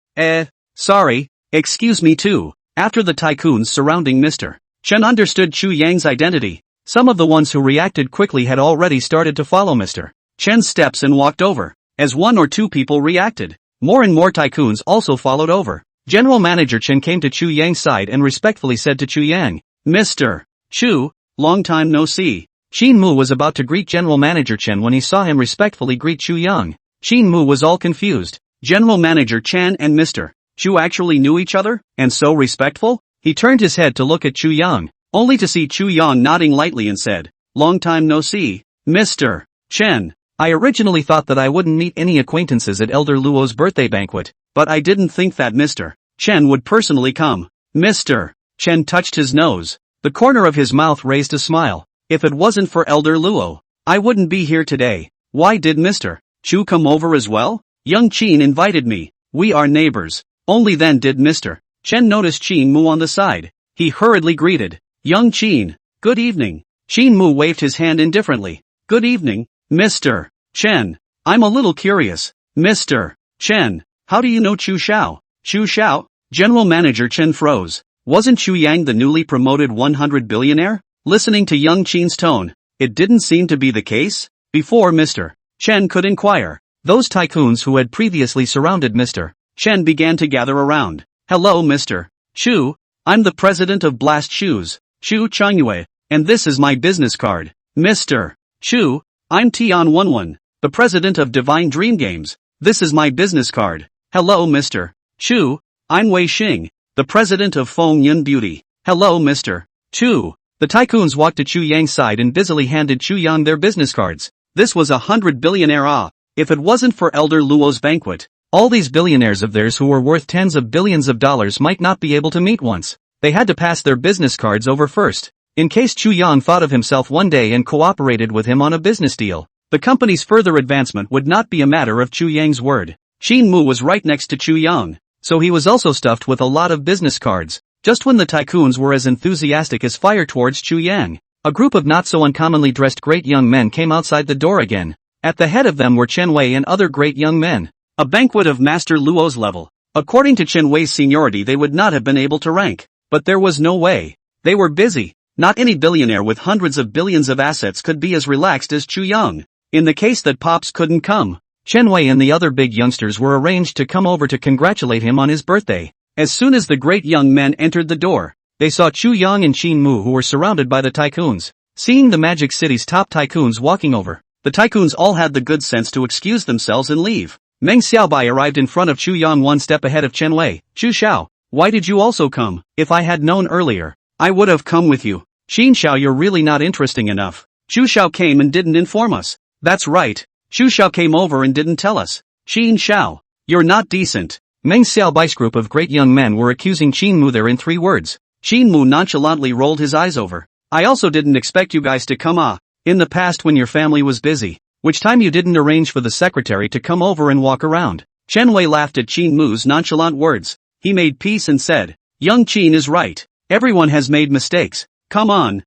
Sorry, excuse me too. After the tycoons surrounding Mr. Chen understood Chu Yang's identity, some of the ones who reacted quickly had already started to follow Mr. Chen's steps and walked over. As one or two people reacted, more and more tycoons also followed over. General Manager Chen came to Chu Yang's side and respectfully said to Chu Yang, Mr. Chu, long time no see. Qin Mu was about to greet General Manager Chen when he saw him respectfully greet Chu Yang. Qin Mu was all confused. General Manager Chen and Mr. Chu actually knew each other, and so respectful? He turned his head to look at Chu Yang, only to see Chu Yang nodding lightly and said, long time no see. Mr. Chen, I originally thought that I wouldn't meet any acquaintances at Elder Luo's birthday banquet, but I didn't think that Mr. Chen would personally come. Mr. Chen touched his nose. The corner of his mouth raised a smile. If it wasn't for Elder Luo, I wouldn't be here today. Why did Mr. Chu come over as well? Young Qin invited me. We are neighbors. Only then did Mr. Chen notice Qin Mu on the side. He hurriedly greeted. Young Qin. Good evening. Qin Mu waved his hand indifferently. Good evening, Mr. Chen. I'm a little curious. Mr. Chen, how do you know Chu Xiao? Chu Xiao? General Manager Chen froze. Wasn't Chu Yang the newly promoted 100 billionaire? Listening to young Qin's tone, it didn't seem to be the case. Before Mr. Chen could inquire, those tycoons who had previously surrounded Mr. Chen began to gather around. Hello Mr. Chu, I'm the president of Blast Shoes, Chu Changyue, and this is my business card. Mr. Chu, I'm Tian Wenwen, the president of Divine Dream Games. This is my business card. Hello Mr. Chu, I'm Wei Xing, the president of Feng Yun Beauty. Hello Mr. Chu. The tycoons walked to Chu Yang's side and busily handed Chu Yang their business cards. This was 100 billionaire. If it wasn't for Elder Luo's banquet, all these billionaires of theirs who were worth tens of billions of dollars might not be able to meet once. They had to pass their business cards over first, in case Chu Yang thought of himself one day and cooperated with him on a business deal. The company's further advancement would not be a matter of Chu Yang's word. Qin Mu was right next to Chu Yang, so he was also stuffed with a lot of business cards. Just when the tycoons were as enthusiastic as fire towards Chu Yang, a group of not so uncommonly dressed great young men came outside the door again. At the head of them were Chen Wei and other great young men. A banquet of Master Luo's level. According to Chen Wei's seniority they would not have been able to rank. But there was no way. They were busy. Not any billionaire with hundreds of billions of assets could be as relaxed as Chu Yang. In the case that Pops couldn't come, Chen Wei and the other big youngsters were arranged to come over to congratulate him on his birthday. As soon as the great young men entered the door, they saw Chu Yang and Qin Mu who were surrounded by the tycoons. Seeing the Magic City's top tycoons walking over, the tycoons all had the good sense to excuse themselves and leave. Meng Xiaobai arrived in front of Chu Yang one step ahead of Chen Wei. Chu Xiao, why did you also come? If I had known earlier, I would have come with you. Qin Xiao, you're really not interesting enough. Chu Xiao came and didn't inform us. That's right. Chu Xiao came over and didn't tell us. Qin Xiao, you're not decent. Meng Xiaobai's group of great young men were accusing Qin Mu there in 3 words. Qin Mu nonchalantly rolled his eyes over. I also didn't expect you guys to come in the past when your family was busy. Which time you didn't arrange for the secretary to come over and walk around. Chen Wei laughed at Qin Mu's nonchalant words. He made peace and said, young Qin is right. Everyone has made mistakes. Come on,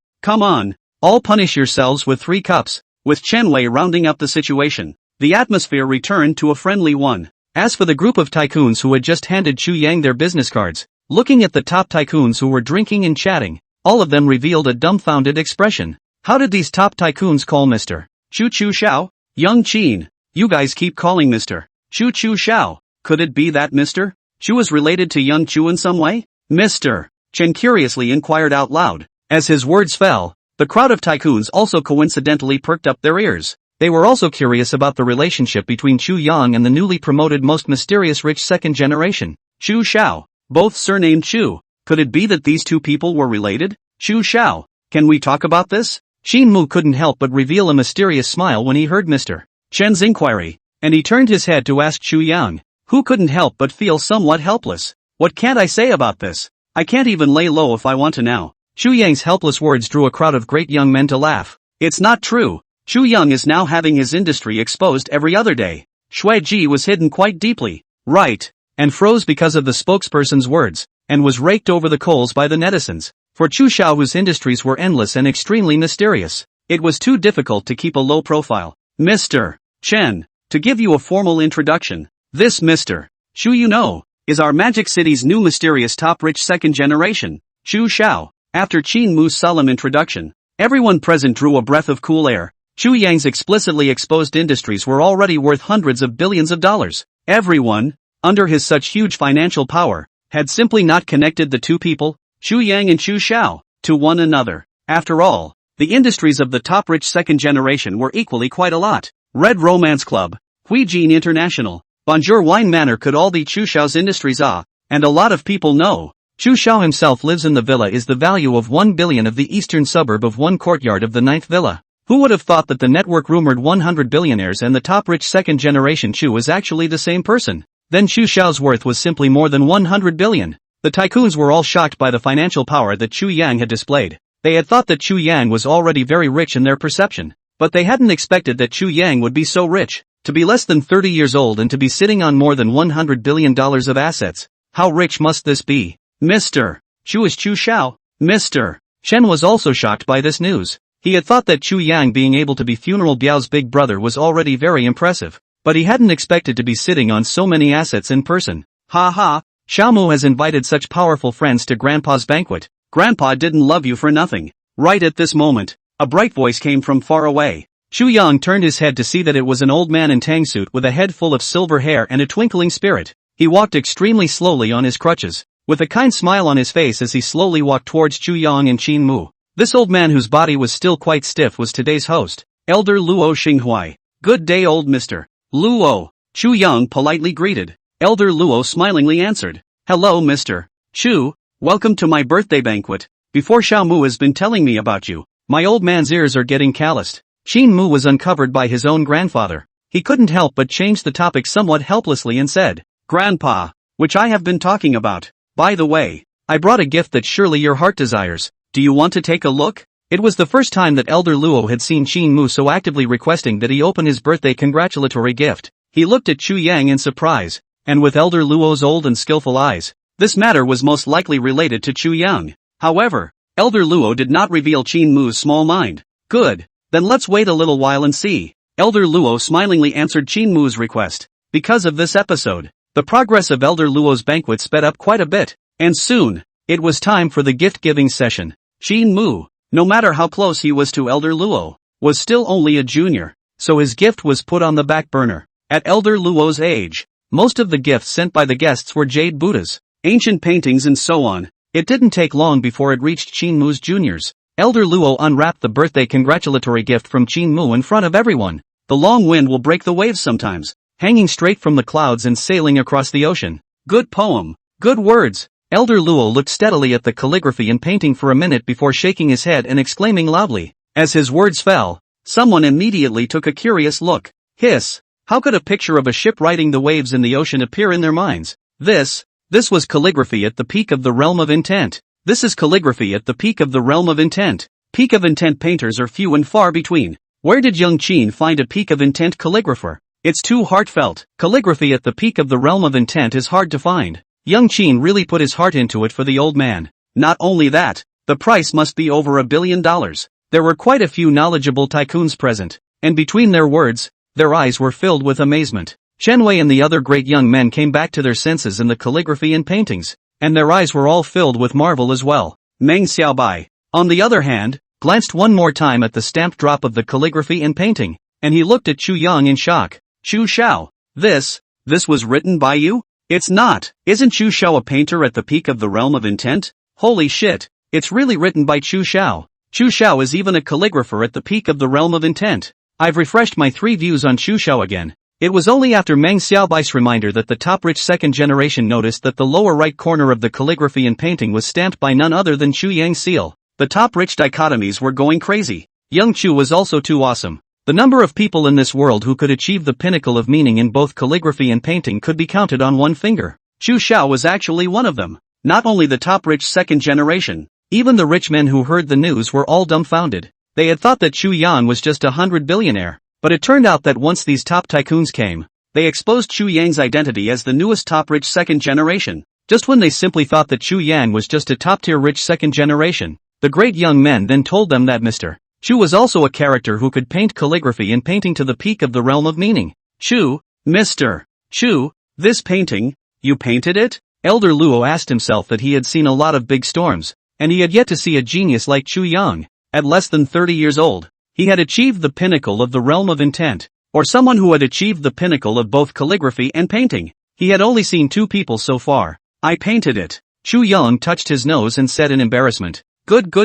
all punish yourselves with 3 cups. With Chen Wei rounding up the situation, the atmosphere returned to a friendly one. As for the group of tycoons who had just handed Chu Yang their business cards, looking at the top tycoons who were drinking and chatting, all of them revealed a dumbfounded expression. How did these top tycoons call Mr. Chu Xiao? Young Qin, you guys keep calling Mr. Chu Xiao. Could it be that Mr. Chu is related to young Chu in some way? Mr. Chen curiously inquired out loud. As his words fell, the crowd of tycoons also coincidentally perked up their ears. They were also curious about the relationship between Chu Yang and the newly promoted most mysterious rich second generation, Chu Xiao, both surnamed Chu. Could it be that these two people were related? Chu Xiao, can we talk about this? Qin Mu couldn't help but reveal a mysterious smile when he heard Mr. Chen's inquiry, and he turned his head to ask Chu Yang, who couldn't help but feel somewhat helpless. What can't I say about this? I can't even lay low if I want to now. Chu Yang's helpless words drew a crowd of great young men to laugh. It's not true. Chu Yang is now having his industry exposed every other day. Shui Ji was hidden quite deeply, right, and froze because of the spokesperson's words, and was raked over the coals by the netizens. For Chu Xiao, whose industries were endless and extremely mysterious, it was too difficult to keep a low profile. Mr. Chen, to give you a formal introduction, this Mr. Chu is our Magic City's new mysterious top rich second generation, Chu Xiao. After Qin Mu's solemn introduction, everyone present drew a breath of cool air. Chu Yang's explicitly exposed industries were already worth hundreds of billions of dollars. Everyone, under his such huge financial power, had simply not connected the two people, Chu Yang and Chu Xiao, to one another. After all, the industries of the top rich second generation were equally quite a lot. Red Romance Club, Huijin International, Bonjour Wine Manor could all be Chu Xiao's industries and a lot of people know. Chu Xiao himself lives in the villa is the value of 1 billion of the eastern suburb of one courtyard of the 9th villa. Who would have thought that the network rumored 100 billionaires and the top rich second generation Chu was actually the same person? Then Chu Xiao's worth was simply more than 100 billion. The tycoons were all shocked by the financial power that Chu Yang had displayed. They had thought that Chu Yang was already very rich in their perception, but they hadn't expected that Chu Yang would be so rich. To be less than 30 years old and to be sitting on more than $100 billion of assets. How rich must this be? Mr. Chu is Chu Xiao. Mr. Shen was also shocked by this news. He had thought that Chu Yang being able to be Funeral Biao's big brother was already very impressive, but he hadn't expected to be sitting on so many assets in person. Ha ha, Xiaomu has invited such powerful friends to Grandpa's banquet. Grandpa didn't love you for nothing. Right at this moment, a bright voice came from far away. Chu Yang turned his head to see that it was an old man in tang suit with a head full of silver hair and a twinkling spirit. He walked extremely slowly on his crutches, with a kind smile on his face as he slowly walked towards Chu Yang and Qin Mu. This old man whose body was still quite stiff was today's host, Elder Luo Xinghuai. Good day old Mr. Luo. Chu Yang politely greeted. Elder Luo smilingly answered. Hello Mr. Chu, welcome to my birthday banquet. Before Xiao Mu has been telling me about you, my old man's ears are getting calloused. Qin Mu was uncovered by his own grandfather. He couldn't help but change the topic somewhat helplessly and said, Grandpa, which I have been talking about. By the way, I brought a gift that surely your heart desires. Do you want to take a look? It was the first time that Elder Luo had seen Qin Mu so actively requesting that he open his birthday congratulatory gift. He looked at Chu Yang in surprise, and with Elder Luo's old and skillful eyes, this matter was most likely related to Chu Yang. However, Elder Luo did not reveal Qin Mu's small mind. Good, then let's wait a little while and see. Elder Luo smilingly answered Qin Mu's request. Because of this episode, the progress of Elder Luo's banquet sped up quite a bit, and soon, it was time for the gift-giving session. Qin Mu, no matter how close he was to Elder Luo, was still only a junior, so his gift was put on the back burner. At Elder Luo's age, most of the gifts sent by the guests were jade Buddhas, ancient paintings and so on. It didn't take long before it reached Qin Mu's juniors. Elder Luo unwrapped the birthday congratulatory gift from Qin Mu in front of everyone. The long wind will break the waves sometimes, hanging straight from the clouds and sailing across the ocean. Good poem. Good words. Elder Luo looked steadily at the calligraphy and painting for a minute before shaking his head and exclaiming loudly. As his words fell, someone immediately took a curious look. Hiss! How could a picture of a ship riding the waves in the ocean appear in their minds? This was calligraphy at the peak of the realm of intent. This is calligraphy at the peak of the realm of intent. Peak of intent painters are few and far between. Where did Young Qin find a peak of intent calligrapher? It's too heartfelt. Calligraphy at the peak of the realm of intent is hard to find. Young Qin really put his heart into it for the old man. Not only that, the price must be over $1 billion. There were quite a few knowledgeable tycoons present, and between their words, their eyes were filled with amazement. Shen Wei and the other great young men came back to their senses in the calligraphy and paintings, and their eyes were all filled with marvel as well. Meng Xiaobai, on the other hand, glanced one more time at the stamped drop of the calligraphy and painting, and he looked at Chu Yang in shock. Chu Xiao, this was written by you? It's not. Isn't Chu Xiao a painter at the peak of the realm of intent? Holy shit, it's really written by Chu Xiao. Chu Xiao is even a calligrapher at the peak of the realm of intent. I've refreshed my 3 views on Chu Xiao again. It was only after Meng Xiaobai's reminder that the top rich second generation noticed that the lower right corner of the calligraphy and painting was stamped by none other than Chu Yang's seal. The top rich dichotomies were going crazy. Young Chu was also too awesome. The number of people in this world who could achieve the pinnacle of meaning in both calligraphy and painting could be counted on one finger. Chu Xiao was actually one of them. Not only the top rich second generation, even the rich men who heard the news were all dumbfounded. They had thought that Chu Yan was just a 100 billionaire, but it turned out that once these top tycoons came, they exposed Chu Yang's identity as the newest top rich second generation. Just when they simply thought that Chu Yang was just a top tier rich second generation, the great young men then told them that Mr. Chu was also a character who could paint calligraphy and painting to the peak of the realm of meaning. Chu, Mr. Chu, this painting, you painted it? Elder Luo asked himself that he had seen a lot of big storms, and he had yet to see a genius like Chu Yang. At less than 30 years old, he had achieved the pinnacle of the realm of intent, or someone who had achieved the pinnacle of both calligraphy and painting. He had only seen 2 people so far. I painted it. Chu Yang touched his nose and said in embarrassment. Good.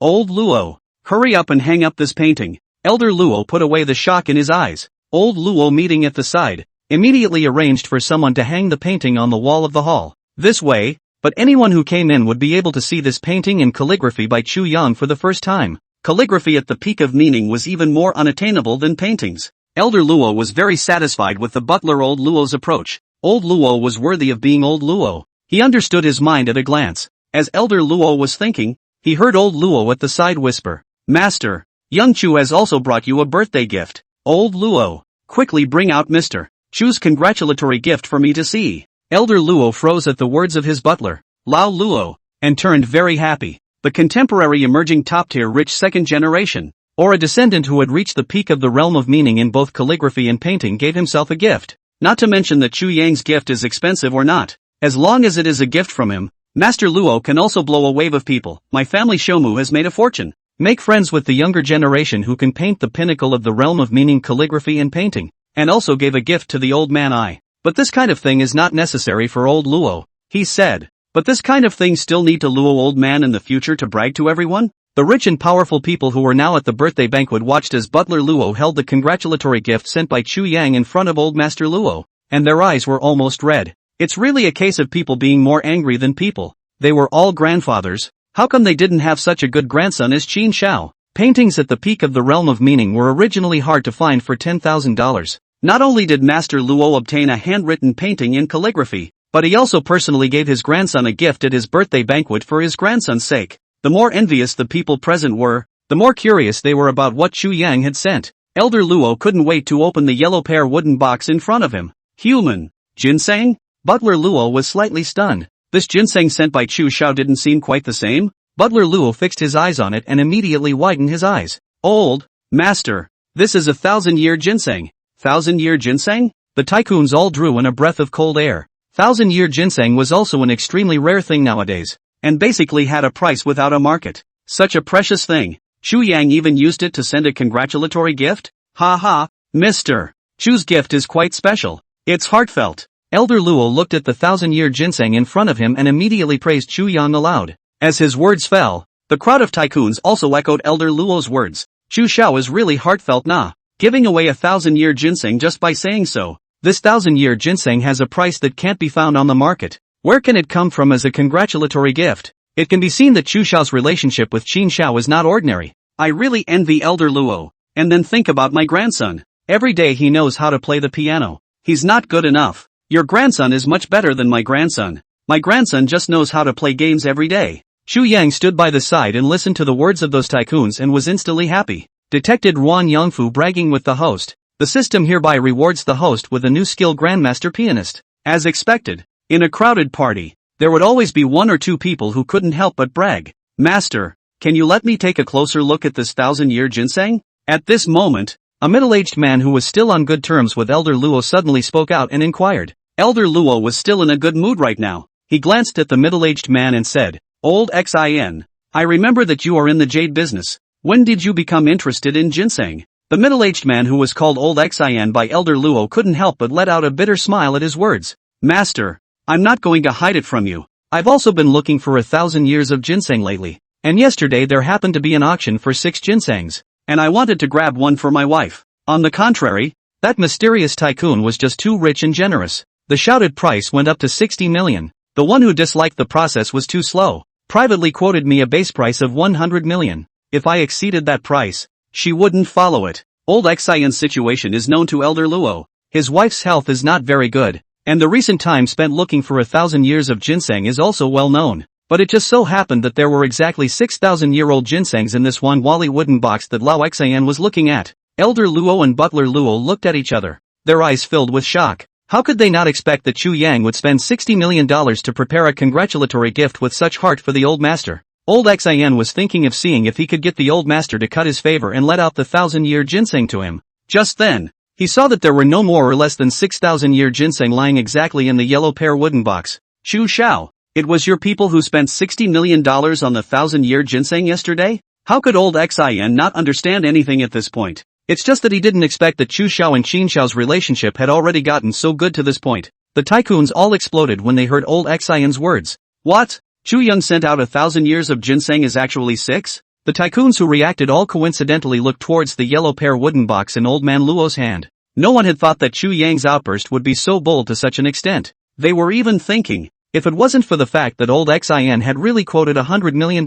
Old Luo. Hurry up and hang up this painting. Elder Luo put away the shock in his eyes. Old Luo, meeting at the side, immediately arranged for someone to hang the painting on the wall of the hall. This way, but anyone who came in would be able to see this painting and calligraphy by Chu Yang for the first time. Calligraphy at the peak of meaning was even more unattainable than paintings. Elder Luo was very satisfied with the butler Old Luo's approach. Old Luo was worthy of being Old Luo. He understood his mind at a glance. As Elder Luo was thinking, he heard Old Luo at the side whisper, Master, Young Chu has also brought you a birthday gift. Old Luo, quickly bring out Mr. Chu's congratulatory gift for me to see. Elder Luo froze at the words of his butler, Lao Luo, and turned very happy. The contemporary emerging top-tier rich second generation, or a descendant who had reached the peak of the realm of meaning in both calligraphy and painting, gave himself a gift. Not to mention that Chu Yang's gift is expensive or not. As long as it is a gift from him, Master Luo can also blow a wave of people. My family Shomu has made a fortune. Make friends with the younger generation who can paint the pinnacle of the realm of meaning, calligraphy and painting, and also gave a gift to the old man I. But this kind of thing is not necessary for old Luo, he said. But this kind of thing still need to Luo old man in the future to brag to everyone? The rich and powerful people who were now at the birthday banquet watched as Butler Luo held the congratulatory gift sent by Chu Yang in front of old Master Luo, and their eyes were almost red. It's really a case of people being more angry than people. They were all grandfathers. How come they didn't have such a good grandson as Qin Shao? Paintings at the peak of the realm of meaning were originally hard to find for $10,000. Not only did Master Luo obtain a handwritten painting in calligraphy, but he also personally gave his grandson a gift at his birthday banquet for his grandson's sake. The more envious the people present were, the more curious they were about what Chu Yang had sent. Elder Luo couldn't wait to open the yellow pear wooden box in front of him. Human ginseng? Butler Luo was slightly stunned. This ginseng sent by Chu Shao didn't seem quite the same. Butler Luo fixed his eyes on it and immediately widened his eyes. Old master, this is a 1,000-year ginseng. 1,000-year ginseng? The tycoons all drew in a breath of cold air. 1,000-year ginseng was also an extremely rare thing nowadays, and basically had a price without a market. Such a precious thing. Chu Yang even used it to send a congratulatory gift? Ha ha, Mr. Chu's gift is quite special. It's heartfelt. Elder Luo looked at the 1,000-year ginseng in front of him and immediately praised Chu Yang aloud. As his words fell, the crowd of tycoons also echoed Elder Luo's words. Chu Shao is really heartfelt nah. Giving away a 1,000-year ginseng just by saying so. This 1,000-year ginseng has a price that can't be found on the market. Where can it come from as a congratulatory gift? It can be seen that Chu Shao's relationship with Qin Shao is not ordinary. I really envy Elder Luo. And then think about my grandson. Every day he knows how to play the piano. He's not good enough. Your grandson is much better than my grandson. My grandson just knows how to play games every day. Chu Yang stood by the side and listened to the words of those tycoons and was instantly happy. Detected Ruan Yangfu bragging with the host. The system hereby rewards the host with a new skill grandmaster pianist. As expected, in a crowded party, there would always be one or two people who couldn't help but brag. Master, can you let me take a closer look at this 1,000-year ginseng? At this moment, a middle-aged man who was still on good terms with Elder Luo suddenly spoke out and inquired. Elder Luo was still in a good mood right now. He glanced at the middle-aged man and said, Old Xin, I remember that you are in the jade business. When did you become interested in ginseng? The middle-aged man who was called Old Xin by Elder Luo couldn't help but let out a bitter smile at his words. Master, I'm not going to hide it from you. I've also been looking for 1,000 years of ginseng lately, and yesterday there happened to be an auction for 6 ginsengs, and I wanted to grab one for my wife. On the contrary, that mysterious tycoon was just too rich and generous. The shouted price went up to 60 million. The one who disliked the process was too slow. Privately quoted me a base price of 100 million. If I exceeded that price, she wouldn't follow it. Old Xian's situation is known to Elder Luo. His wife's health is not very good, and the recent time spent looking for 1,000 years of ginseng is also well known. But it just so happened that there were exactly 6,000-year-old ginsengs in this one wally wooden box that Lao Xian was looking at. Elder Luo and Butler Luo looked at each other, their eyes filled with shock. How could they not expect that Chu Yang would spend $60 million to prepare a congratulatory gift with such heart for the old master? Old Xian was thinking of seeing if he could get the old master to cut his favor and let out the 1,000-year ginseng to him. Just then, he saw that there were no more or less than 6,000-year ginseng lying exactly in the yellow pear wooden box. Chu Shao, it was your people who spent $60 million on the 1,000-year ginseng yesterday? How could Old Xian not understand anything at this point? It's just that he didn't expect that Chu Shao and Qin Shao's relationship had already gotten so good to this point. The tycoons all exploded when they heard Old Xian's words. What? Chu Yang sent out 1,000 years of ginseng is actually 6? The tycoons who reacted all coincidentally looked towards the yellow pear wooden box in Old Man Luo's hand. No one had thought that Chu Yang's outburst would be so bold to such an extent. They were even thinking, if it wasn't for the fact that Old Xian had really quoted $100 million,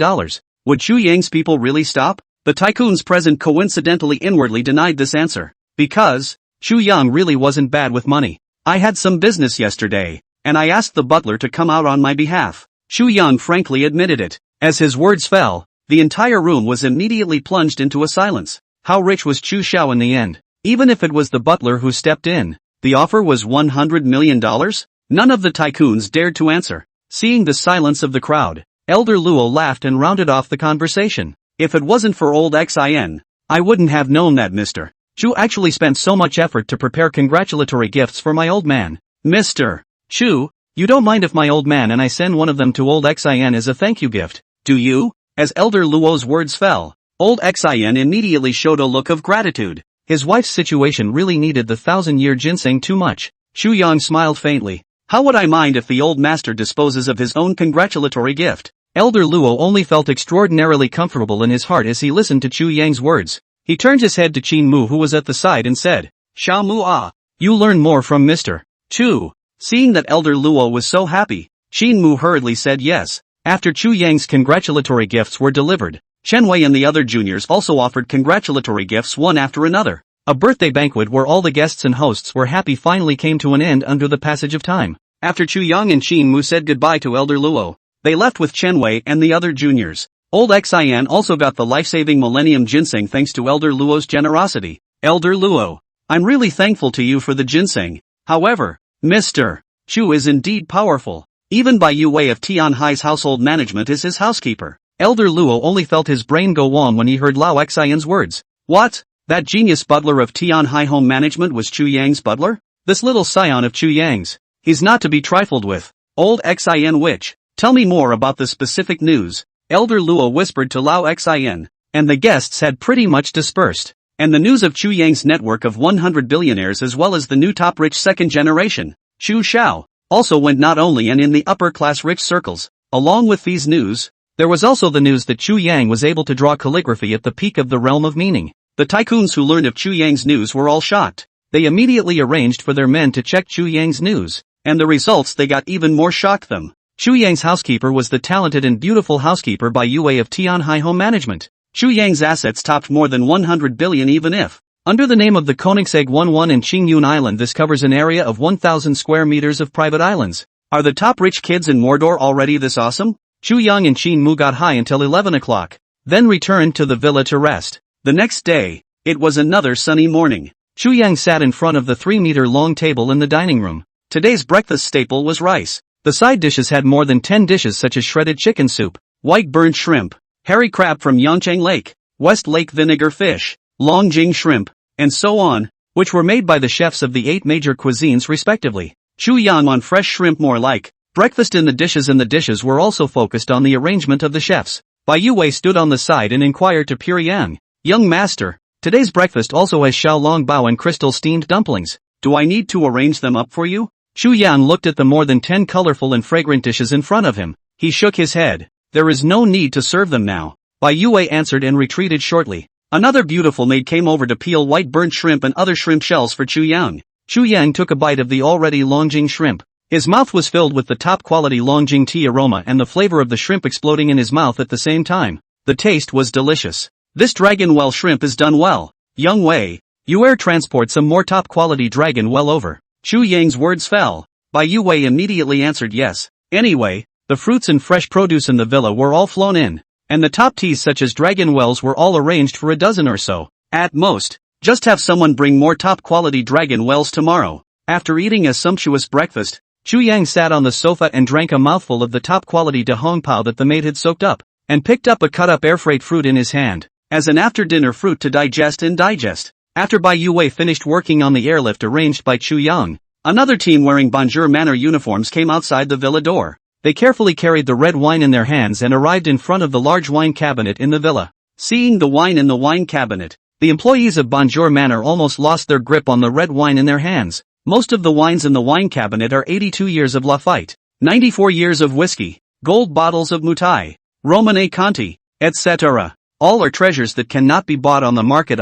would Chu Yang's people really stop? The tycoons present coincidentally inwardly denied this answer. Because, Chu Yang really wasn't bad with money. I had some business yesterday, and I asked the butler to come out on my behalf. Chu Yang frankly admitted it. As his words fell, the entire room was immediately plunged into a silence. How rich was Chu Shao in the end? even if it was the butler who stepped in. The offer was $100 million? None of the tycoons dared to answer. Seeing the silence of the crowd, Elder Luo laughed and rounded off the conversation. If it wasn't for old Xin, I wouldn't have known that Mr. Chu actually spent so much effort to prepare congratulatory gifts for my old man. Mr. Chu, you don't mind if my old man and I send one of them to old Xin as a thank you gift, do you? As Elder Luo's words fell, old Xin immediately showed a look of gratitude. His wife's situation really needed the 1,000-year ginseng too much. Chu Yang smiled faintly. How would I mind if the old master disposes of his own congratulatory gift? Elder Luo only felt extraordinarily comfortable in his heart as he listened to Chu Yang's words. He turned his head to Qin Mu who was at the side and said, Xiao Mu ah, you learn more from Mr. Chu. Seeing that Elder Luo was so happy, Qin Mu hurriedly said yes. After Chu Yang's congratulatory gifts were delivered, Chen Wei and the other juniors also offered congratulatory gifts one after another. A birthday banquet where all the guests and hosts were happy finally came to an end under the passage of time. After Chu Yang and Qin Mu said goodbye to Elder Luo, they left with Chen Wei and the other juniors. Old Xian also got the life-saving Millennium Ginseng thanks to Elder Luo's generosity. Elder Luo, I'm really thankful to you for the ginseng. However, Mr. Chu is indeed powerful. Even by Yu Wei of Tianhai's household management is his housekeeper. Elder Luo only felt his brain go wong when he heard Lao Xian's words. What? That genius butler of Tianhai home management was Chu Yang's butler? This little scion of Chu Yang's. He's not to be trifled with. Old Xin witch, tell me more about the specific news. Elder Luo whispered to Lao Xin, and the guests had pretty much dispersed. And the news of Chu Yang's network of 100 billionaires as well as the new top-rich second generation, Chu Xiao, also went not only in the upper-class rich circles. Along with these news, there was also the news that Chu Yang was able to draw calligraphy at the peak of the realm of meaning. The tycoons who learned of Chu Yang's news were all shocked. They immediately arranged for their men to check Chu Yang's news, and the results they got even more shocked them. Chu Yang's housekeeper was the talented and beautiful housekeeper by Yu Wei of Tianhai Home Management. Chu Yang's assets topped more than 100 billion even if, under the name of the Koenigsegg 11 in Qingyun Island, this covers an area of 1,000 square meters of private islands. Are the top rich kids in Mordor already this awesome? Chu Yang and Qin Mu got high until 11 o'clock, then returned to the villa to rest. The next day, it was another sunny morning. Chu Yang sat in front of the 3-meter-long table in the dining room. Today's breakfast staple was rice. The side dishes had more than 10 dishes such as shredded chicken soup, white burnt shrimp, hairy crab from Yangchang Lake, West Lake vinegar fish, Longjing shrimp, and so on, which were made by the chefs of the 8 major cuisines respectively. Chu Yang on fresh shrimp more like breakfast in the dishes, and the dishes were also focused on the arrangement of the chefs. Bai Yu Wei stood on the side and inquired to Pure Yang, young master, today's breakfast also has xiao long bao and crystal steamed dumplings. Do I need to arrange them up for you? Chu Yan looked at the more than 10 colorful and fragrant dishes in front of him. He shook his head. There is no need to serve them now. Bai Yu Wei answered and retreated shortly. Another beautiful maid came over to peel white burnt shrimp and other shrimp shells for Chu Yang. Chu Yang took a bite of the already Longjing shrimp. His mouth was filled with the top-quality Longjing tea aroma and the flavor of the shrimp exploding in his mouth at the same time. The taste was delicious. This dragon well shrimp is done well. Young Wei, you air transport some more top-quality dragon well over. Chu Yang's words fell. Bai Yu Wei immediately answered yes. Anyway, the fruits and fresh produce in the villa were all flown in, and the top teas such as dragon wells were all arranged for a dozen or so. At most, just have someone bring more top-quality dragon wells tomorrow. After eating a sumptuous breakfast, Chu Yang sat on the sofa and drank a mouthful of the top-quality de hong pao that the maid had soaked up, and picked up a cut-up air-freight fruit in his hand, as an after-dinner fruit to digest. After Bai Yu Wei finished working on the airlift arranged by Chu Yang, another team wearing Bonjour Manor uniforms came outside the villa door. They carefully carried the red wine in their hands and arrived in front of the large wine cabinet in the villa. Seeing the wine in the wine cabinet, the employees of Bonjour Manor almost lost their grip on the red wine in their hands. Most of the wines in the wine cabinet are 82 years of Lafite, 94 years of whiskey, gold bottles of Mutai, Romane Conti, etc. All are treasures that cannot be bought on the market.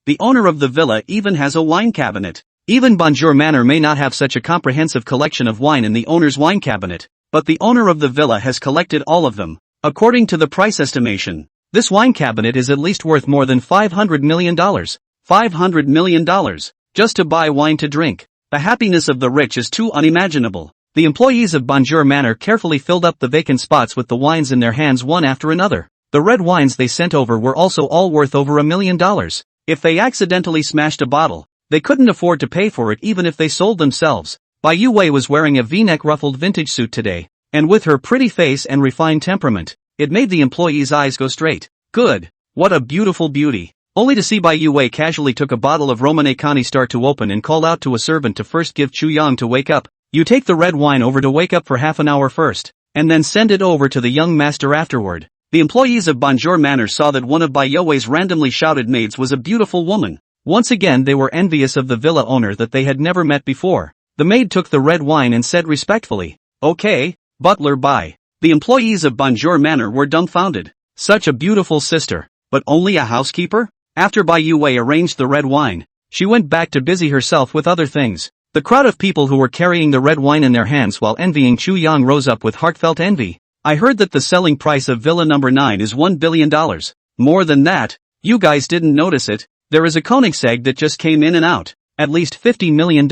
The owner of the villa even has a wine cabinet. Even Bonjour Manor may not have such a comprehensive collection of wine in the owner's wine cabinet, but the owner of the villa has collected all of them. According to the price estimation, this wine cabinet is at least worth more than $500 million. $500 million, just to buy wine to drink. The happiness of the rich is too unimaginable. The employees of Bonjour Manor carefully filled up the vacant spots with the wines in their hands one after another. The red wines they sent over were also all worth over $1 million. If they accidentally smashed a bottle, They couldn't afford to pay for it even if they sold themselves. Bai Yue was wearing a V-neck ruffled vintage suit today, and with her pretty face and refined temperament, it made the employees' eyes go straight. Good. What a beautiful beauty. Only to see Bai Yue casually took a bottle of Romane Conti start to open and called out to a servant to first give Chu Yang to wake up. You take the red wine over to wake up for half an hour first, and then send it over to the young master afterward. The employees of Bonjour Manor saw that one of Bai Yue's randomly shouted maids was a beautiful woman. Once again they were envious of the villa owner that they had never met before. The maid took the red wine and said respectfully, "Okay, butler Bai." The employees of Bonjour Manor were dumbfounded. Such a beautiful sister, but only a housekeeper? After Bai Yue arranged the red wine, she went back to busy herself with other things. The crowd of people who were carrying the red wine in their hands while envying Chu Yang rose up with heartfelt envy. I heard that the selling price of Villa number 9 is $1 billion. More than that, you guys didn't notice it. There is a Koenigsegg that just came in and out. At least $50 million.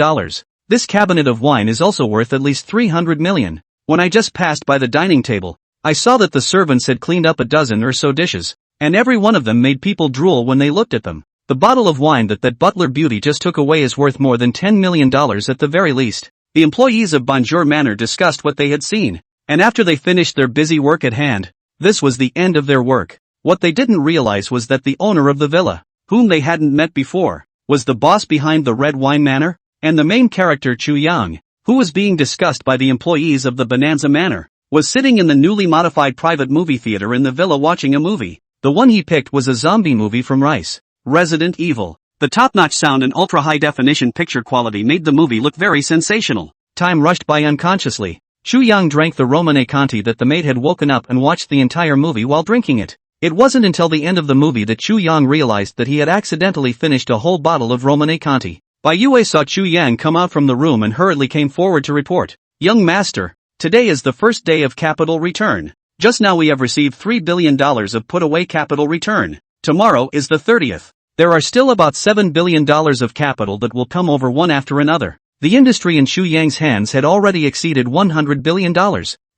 This cabinet of wine is also worth at least $300 million. When I just passed by the dining table, I saw that the servants had cleaned up a dozen or so dishes, and every one of them made people drool when they looked at them. The bottle of wine that butler beauty just took away is worth more than $10 million at the very least. The employees of Bonjour Manor discussed what they had seen, and after they finished their busy work at hand, this was the end of their work. What they didn't realize was that the owner of the villa, whom they hadn't met before, was the boss behind the Red Wine Manor, and the main character Chu Yang, who was being discussed by the employees of the Bonanza Manor, was sitting in the newly modified private movie theater in the villa watching a movie. The one he picked was a zombie movie from Rice, Resident Evil. The top-notch sound and ultra-high-definition picture quality made the movie look very sensational. Time rushed by unconsciously. Chu Yang drank the Romane Conti that the maid had woken up and watched the entire movie while drinking it. It wasn't until the end of the movie that Chu Yang realized that he had accidentally finished a whole bottle of Romane Conti. Bai Yue saw Chu Yang come out from the room and hurriedly came forward to report. Young master, today is the first day of capital return. Just now we have received $3 billion of put-away capital return. Tomorrow is the 30th. There are still about $7 billion of capital that will come over one after another. The industry in Chu Yang's hands had already exceeded $100 billion.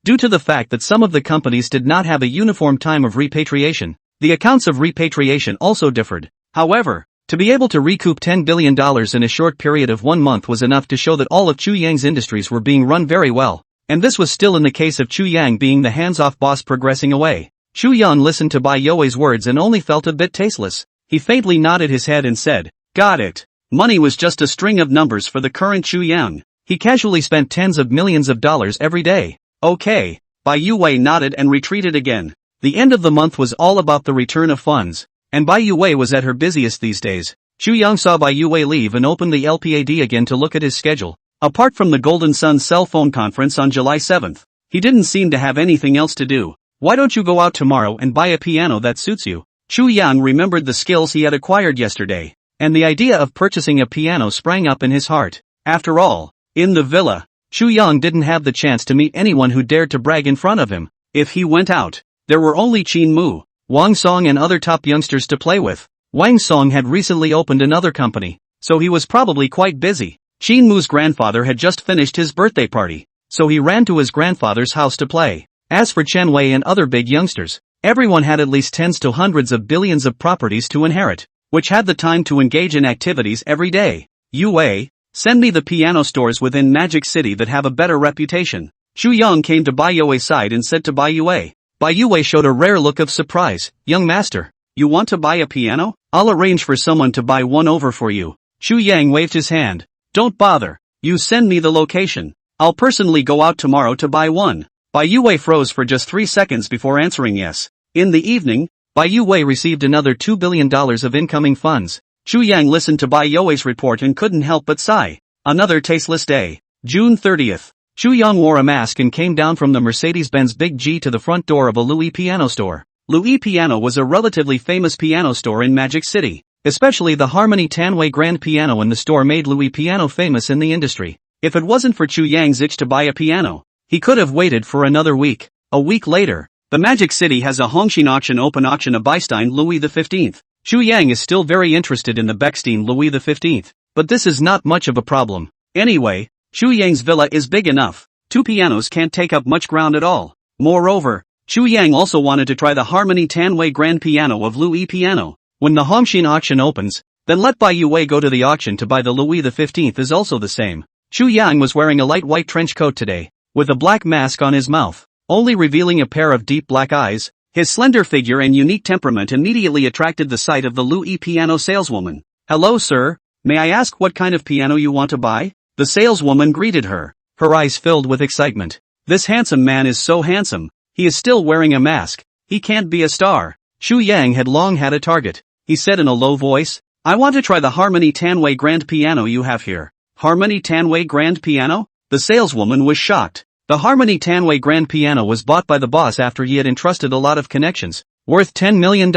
Due to the fact that some of the companies did not have a uniform time of repatriation, the accounts of repatriation also differed. However, to be able to recoup $10 billion in a short period of 1 month was enough to show that all of Chu Yang's industries were being run very well. And this was still in the case of Chu Yang being the hands-off boss progressing away. Chu Yang listened to Bai Yue's words and only felt a bit tasteless. He faintly nodded his head and said, "Got it." Money was just a string of numbers for the current Chu Yang. He casually spent tens of millions of dollars every day. Okay. Bai Yue nodded and retreated again. The end of the month was all about the return of funds, and Bai Yue was at her busiest these days. Chu Yang saw Bai Yue leave and opened the LPAD again to look at his schedule. Apart from the Golden Sun cell phone conference on July 7th, he didn't seem to have anything else to do. Why don't you go out tomorrow and buy a piano that suits you? Chu Yang remembered the skills he had acquired yesterday, and the idea of purchasing a piano sprang up in his heart. After all, in the villa, Chu Yang didn't have the chance to meet anyone who dared to brag in front of him. If he went out, there were only Qin Mu, Wang Song and other top youngsters to play with. Wang Song had recently opened another company, so he was probably quite busy. Qin Mu's grandfather had just finished his birthday party, so he ran to his grandfather's house to play. As for Chen Wei and other big youngsters, everyone had at least tens to hundreds of billions of properties to inherit, which had the time to engage in activities every day. Yue, send me the piano stores within Magic City that have a better reputation. Chu Yang came to Bai Yue's side and said to Bai Yue. Bai Yue showed a rare look of surprise. Young master, you want to buy a piano? I'll arrange for someone to buy one over for you. Chu Yang waved his hand. Don't bother. You send me the location. I'll personally go out tomorrow to buy one. Bai Yue froze for just 3 seconds before answering yes. In the evening, Bai Yue received another $2 billion of incoming funds. Chu Yang listened to Bai Yue's report and couldn't help but sigh. Another tasteless day. June 30th. Chu Yang wore a mask and came down from the Mercedes-Benz Big G to the front door of a Louis Piano store. Louis Piano was a relatively famous piano store in Magic City. Especially the Harmony Tanway Grand Piano in the store made Louis Piano famous in the industry. If it wasn't for Chu Yang's itch to buy a piano, he could have waited for another week. A week later, the Magic City has a Hongxin auction open auction of Bechstein Louis XV. Chu Yang is still very interested in the Bechstein Louis XV, but this is not much of a problem. Anyway, Chu Yang's villa is big enough. 2 pianos can't take up much ground at all. Moreover, Chu Yang also wanted to try the Harmony Tanway Grand Piano of Louis Piano. When the Hongxin auction opens, Then let Bai Yue go to the auction to buy the Louis XV is also the same. Chu Yang was wearing a light white trench coat today, with a black mask on his mouth, only revealing a pair of deep black eyes. His slender figure and unique temperament immediately attracted the sight of the Louis piano saleswoman. Hello sir, may I ask what kind of piano you want to buy? The saleswoman greeted her, her eyes filled with excitement. This handsome man is so handsome, he is still wearing a mask, he can't be a star. Chu Yang had long had a target. He said in a low voice, I want to try the Harmony Tanway grand piano you have here. Harmony Tanway grand piano? The saleswoman was shocked. The Harmony Tanway grand piano was bought by the boss after he had entrusted a lot of connections, worth $10 million.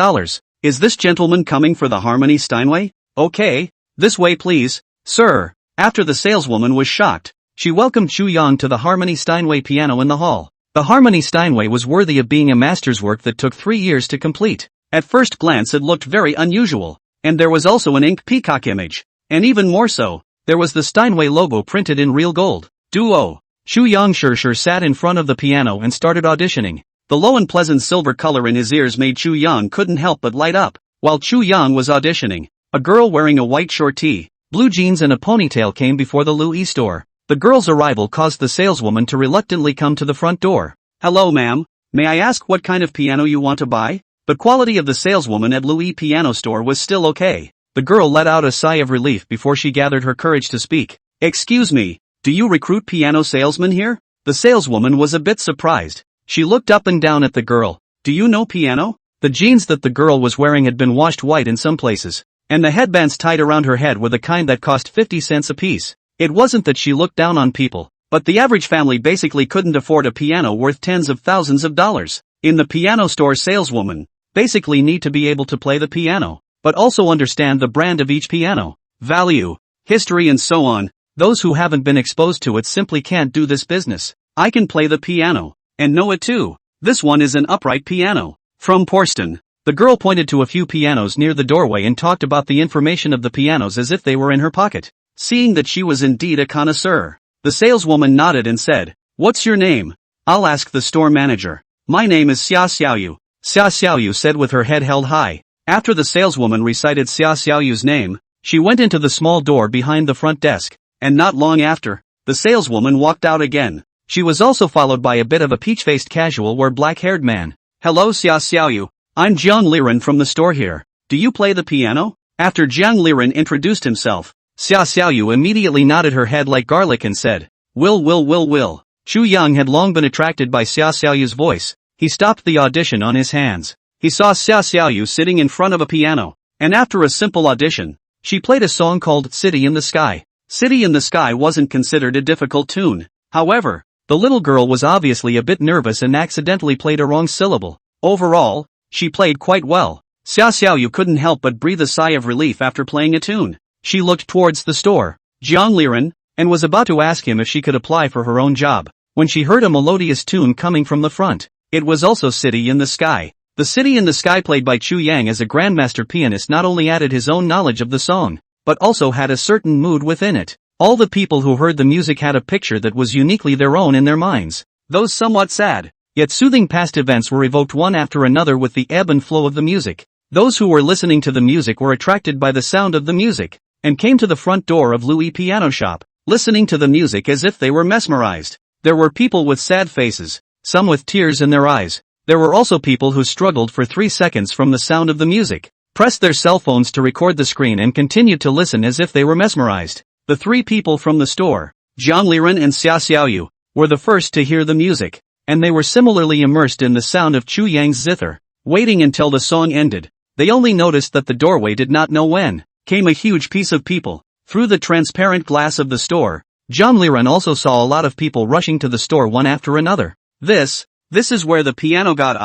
Is this gentleman coming for the Harmony Steinway? Okay, this way please, sir. After the saleswoman was shocked, she welcomed Chu Yang to the Harmony Steinway piano in the hall. The Harmony Steinway was worthy of being a master's work that took 3 years to complete. At first glance it looked very unusual, and there was also an ink peacock image. And even more so, there was the Steinway logo printed in real gold. Duo. Chu Yang sure sat in front of the piano and started auditioning. The low and pleasant silver color in his ears made Chu Yang couldn't help but light up. While Chu Yang was auditioning, a girl wearing a white short tee, blue jeans and a ponytail came before the Louis store. The girl's arrival caused the saleswoman to reluctantly come to the front door. Hello ma'am, may I ask what kind of piano you want to buy? The quality of the saleswoman at Louis piano store was still okay. The girl let out a sigh of relief before she gathered her courage to speak. Excuse me, do you recruit piano salesmen here? The saleswoman was a bit surprised. She looked up and down at the girl. Do you know piano? The jeans that the girl was wearing had been washed white in some places, and the headbands tied around her head were the kind that cost 50 cents apiece. It wasn't that she looked down on people, but the average family basically couldn't afford a piano worth tens of thousands of dollars. In the piano store, saleswoman basically need to be able to play the piano, but also understand the brand of each piano, value, history and so on. Those who haven't been exposed to it simply can't do this business. I can play the piano, and know it too. This one is an upright piano. From Porston. The girl pointed to a few pianos near the doorway and talked about the information of the pianos as if they were in her pocket. Seeing that she was indeed a connoisseur, the saleswoman nodded and said, What's your name? I'll ask the store manager. My name is Xia Xiaoyu. Xia Xiaoyu said with her head held high. After the saleswoman recited Xia Xiaoyu's name, she went into the small door behind the front desk, and not long after, the saleswoman walked out again. She was also followed by a bit of a peach-faced casual or black-haired man. Hello Xia Xiaoyu, I'm Jiang Liren from the store here. Do you play the piano? After Jiang Liren introduced himself, Xia Xiaoyu immediately nodded her head like garlic and said, Will. Chu Yang had long been attracted by Xia Xiaoyu's voice. He stopped the audition on his hands. He saw Xia Xiaoyu sitting in front of a piano, and after a simple audition, she played a song called City in the Sky. City in the Sky wasn't considered a difficult tune. However, the little girl was obviously a bit nervous and accidentally played a wrong syllable. Overall, she played quite well. Xia Xiaoyu couldn't help but breathe a sigh of relief after playing a tune. She looked towards the store, Jiang Liren, and was about to ask him if she could apply for her own job, when she heard a melodious tune coming from the front. It was also City in the Sky. The City in the Sky played by Chu Yang as a grandmaster pianist not only added his own knowledge of the song, but also had a certain mood within it. All the people who heard the music had a picture that was uniquely their own in their minds. Those somewhat sad, yet soothing past events were evoked one after another with the ebb and flow of the music. Those who were listening to the music were attracted by the sound of the music, and came to the front door of Louis Piano Shop, listening to the music as if they were mesmerized. There were people with sad faces, some with tears in their eyes. There were also people who struggled for 3 seconds from the sound of the music, pressed their cell phones to record the screen and continued to listen as if they were mesmerized. The 3 people from the store, Jiang Liren and Xia Xiaoyu, were the first to hear the music, and they were similarly immersed in the sound of Chu Yang's zither. Waiting until the song ended, they only noticed that the doorway did not know when. Came a huge piece of people. Through the transparent glass of the store, Jiang Liren also saw a lot of people rushing to the store one after another. This is where the piano got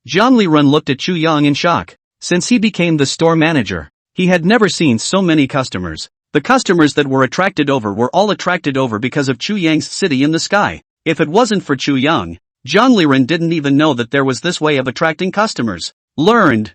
Jiang Liren looked at Chu Yang in shock. Since he became the store manager, he had never seen so many customers. The customers that were all attracted over because of Chu Yang's City in the Sky. If it wasn't for Chu Yang, Jiang Liren didn't even know that there was this way of attracting customers. Learned.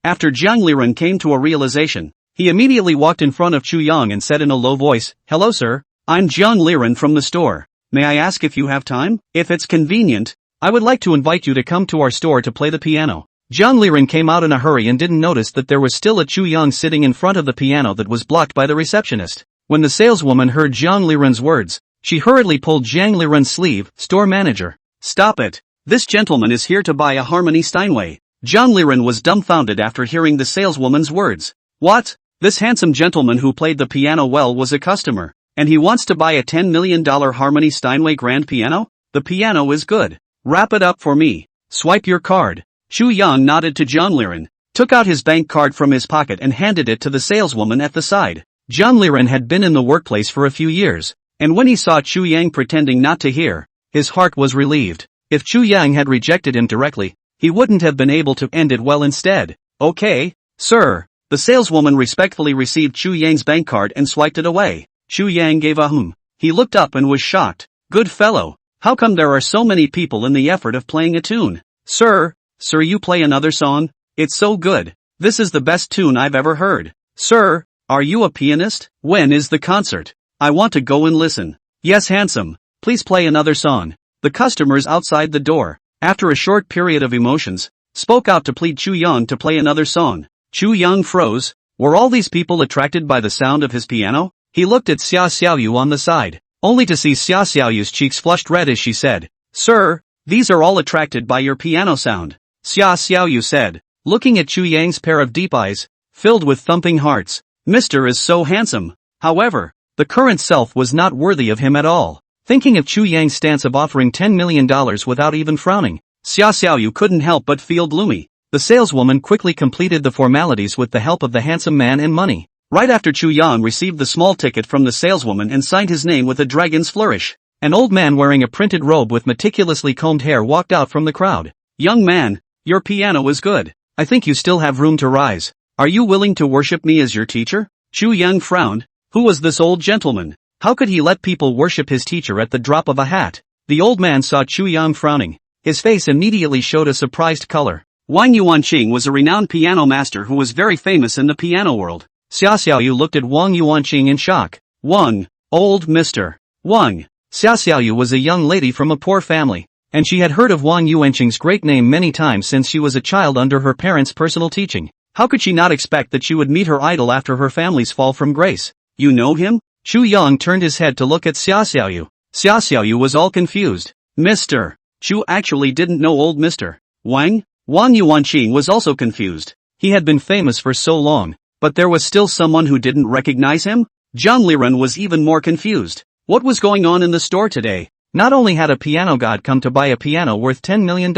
After Jiang Liren came to a realization, he immediately walked in front of Chu Yang and said in a low voice, Hello sir, I'm Jiang Liren from the store. May I ask if you have time? If it's convenient, I would like to invite you to come to our store to play the piano. Zhang Liren came out in a hurry and didn't notice that there was still a Chu Yang sitting in front of the piano that was blocked by the receptionist. When the saleswoman heard Zhang Liren's words, she hurriedly pulled Zhang Liren's sleeve. Store manager. Stop it. This gentleman is here to buy a Harmony Steinway. Zhang Liren was dumbfounded after hearing the saleswoman's words. What? This handsome gentleman who played the piano well was a customer, and he wants to buy a $10 million Harmony Steinway grand piano? The piano is good. Wrap it up for me. Swipe your card. Chu Yang nodded to Zhang Liren, took out his bank card from his pocket and handed it to the saleswoman at the side. Zhang Liren had been in the workplace for a few years, and when he saw Chu Yang pretending not to hear, his heart was relieved. If Chu Yang had rejected him directly, he wouldn't have been able to end it well instead. Okay, sir. The saleswoman respectfully received Chu Yang's bank card and swiped it away. Chu Yang gave a hum. He looked up and was shocked. Good fellow. How come there are so many people in the effort of playing a tune? Sir, you play another song? It's so good. This is the best tune I've ever heard. Sir, are you a pianist? When is the concert? I want to go and listen. Yes, handsome. Please play another song. The customers outside the door, after a short period of emotions, spoke out to plead Chu Yang to play another song. Chu Yang froze. Were all these people attracted by the sound of his piano? He looked at Xia Xiaoyu on the side, only to see Xia Xiaoyu's cheeks flushed red as she said, Sir, these are all attracted by your piano sound. Xia Xiaoyu said, looking at Chu Yang's pair of deep eyes, filled with thumping hearts. Mr. is so handsome. However, the current self was not worthy of him at all. Thinking of Chu Yang's stance of offering $10 million without even frowning, Xia Xiaoyu couldn't help but feel gloomy. The saleswoman quickly completed the formalities with the help of the handsome man and money. Right after Chu Yang received the small ticket from the saleswoman and signed his name with a dragon's flourish, an old man wearing a printed robe with meticulously combed hair walked out from the crowd. Young man, your piano is good. I think you still have room to rise. Are you willing to worship me as your teacher? Chu Yang frowned. Who was this old gentleman? How could he let people worship his teacher at the drop of a hat? The old man saw Chu Yang frowning. His face immediately showed a surprised color. Wang Yuanqing was a renowned piano master who was very famous in the piano world. Xia Xiaoyu looked at Wang Yuanqing in shock. Wang, old Mr. Wang. Xia Xiaoyu was a young lady from a poor family, and she had heard of Wang Yuanqing's great name many times since she was a child under her parents' personal teaching. How could she not expect that she would meet her idol after her family's fall from grace? You know him? Chu Yang turned his head to look at Xia Xiaoyu. Xia Xiaoyu was all confused. Mr. Chu actually didn't know old Mr. Wang? Wang Yuanqing was also confused. He had been famous for so long, but there was still someone who didn't recognize him? Zhang Liren was even more confused. What was going on in the store today? Not only had a piano god come to buy a piano worth $10 million,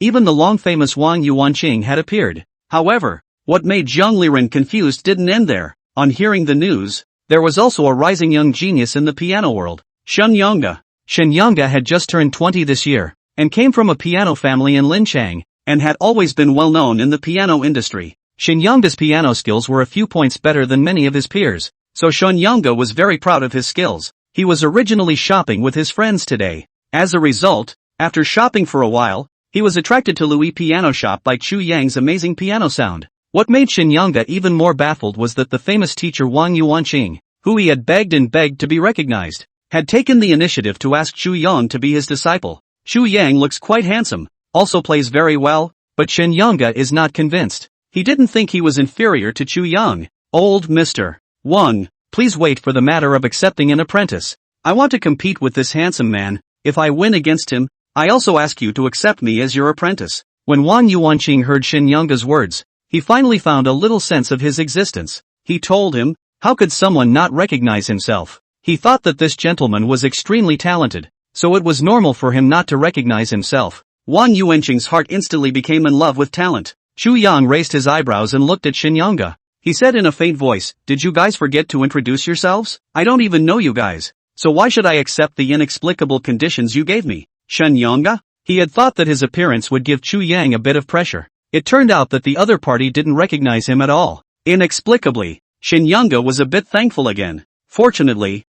even the long-famous Wang Yuanqing had appeared. However, what made Zhang Liren confused didn't end there. On hearing the news, there was also a rising young genius in the piano world, Shen Yonga. Shen Yonga had just turned 20 this year, and came from a piano family in Linchang, and had always been well known in the piano industry. Shen Yonga's piano skills were a few points better than many of his peers, so Shen Yonga was very proud of his skills. He was originally shopping with his friends today. As a result, after shopping for a while, he was attracted to Louis Piano Shop by Chu Yang's amazing piano sound. What made Shen Yonga even more baffled was that the famous teacher Wang Yuanqing, who he had begged and begged to be recognized, had taken the initiative to ask Chu Yang to be his disciple. Chu Yang looks quite handsome, also plays very well, but Shen Yonga is not convinced. He didn't think he was inferior to Chu Yang. Old Mr. Wang, please wait for the matter of accepting an apprentice. I want to compete with this handsome man. If I win against him, I also ask you to accept me as your apprentice. When Wang Yuanqing heard Shen Yonga's words, he finally found a little sense of his existence. He told him, how could someone not recognize himself? He thought that this gentleman was extremely talented, so it was normal for him not to recognize himself. Wang Yuanqing's heart instantly became in love with talent. Chu Yang raised his eyebrows and looked at Shen Yonga. He said in a faint voice, did you guys forget to introduce yourselves? I don't even know you guys, so why should I accept the inexplicable conditions you gave me? Shen Yonga? He had thought that his appearance would give Chu Yang a bit of pressure. It turned out that the other party didn't recognize him at all. Inexplicably, Shen Yonga was a bit thankful again. Fortunately,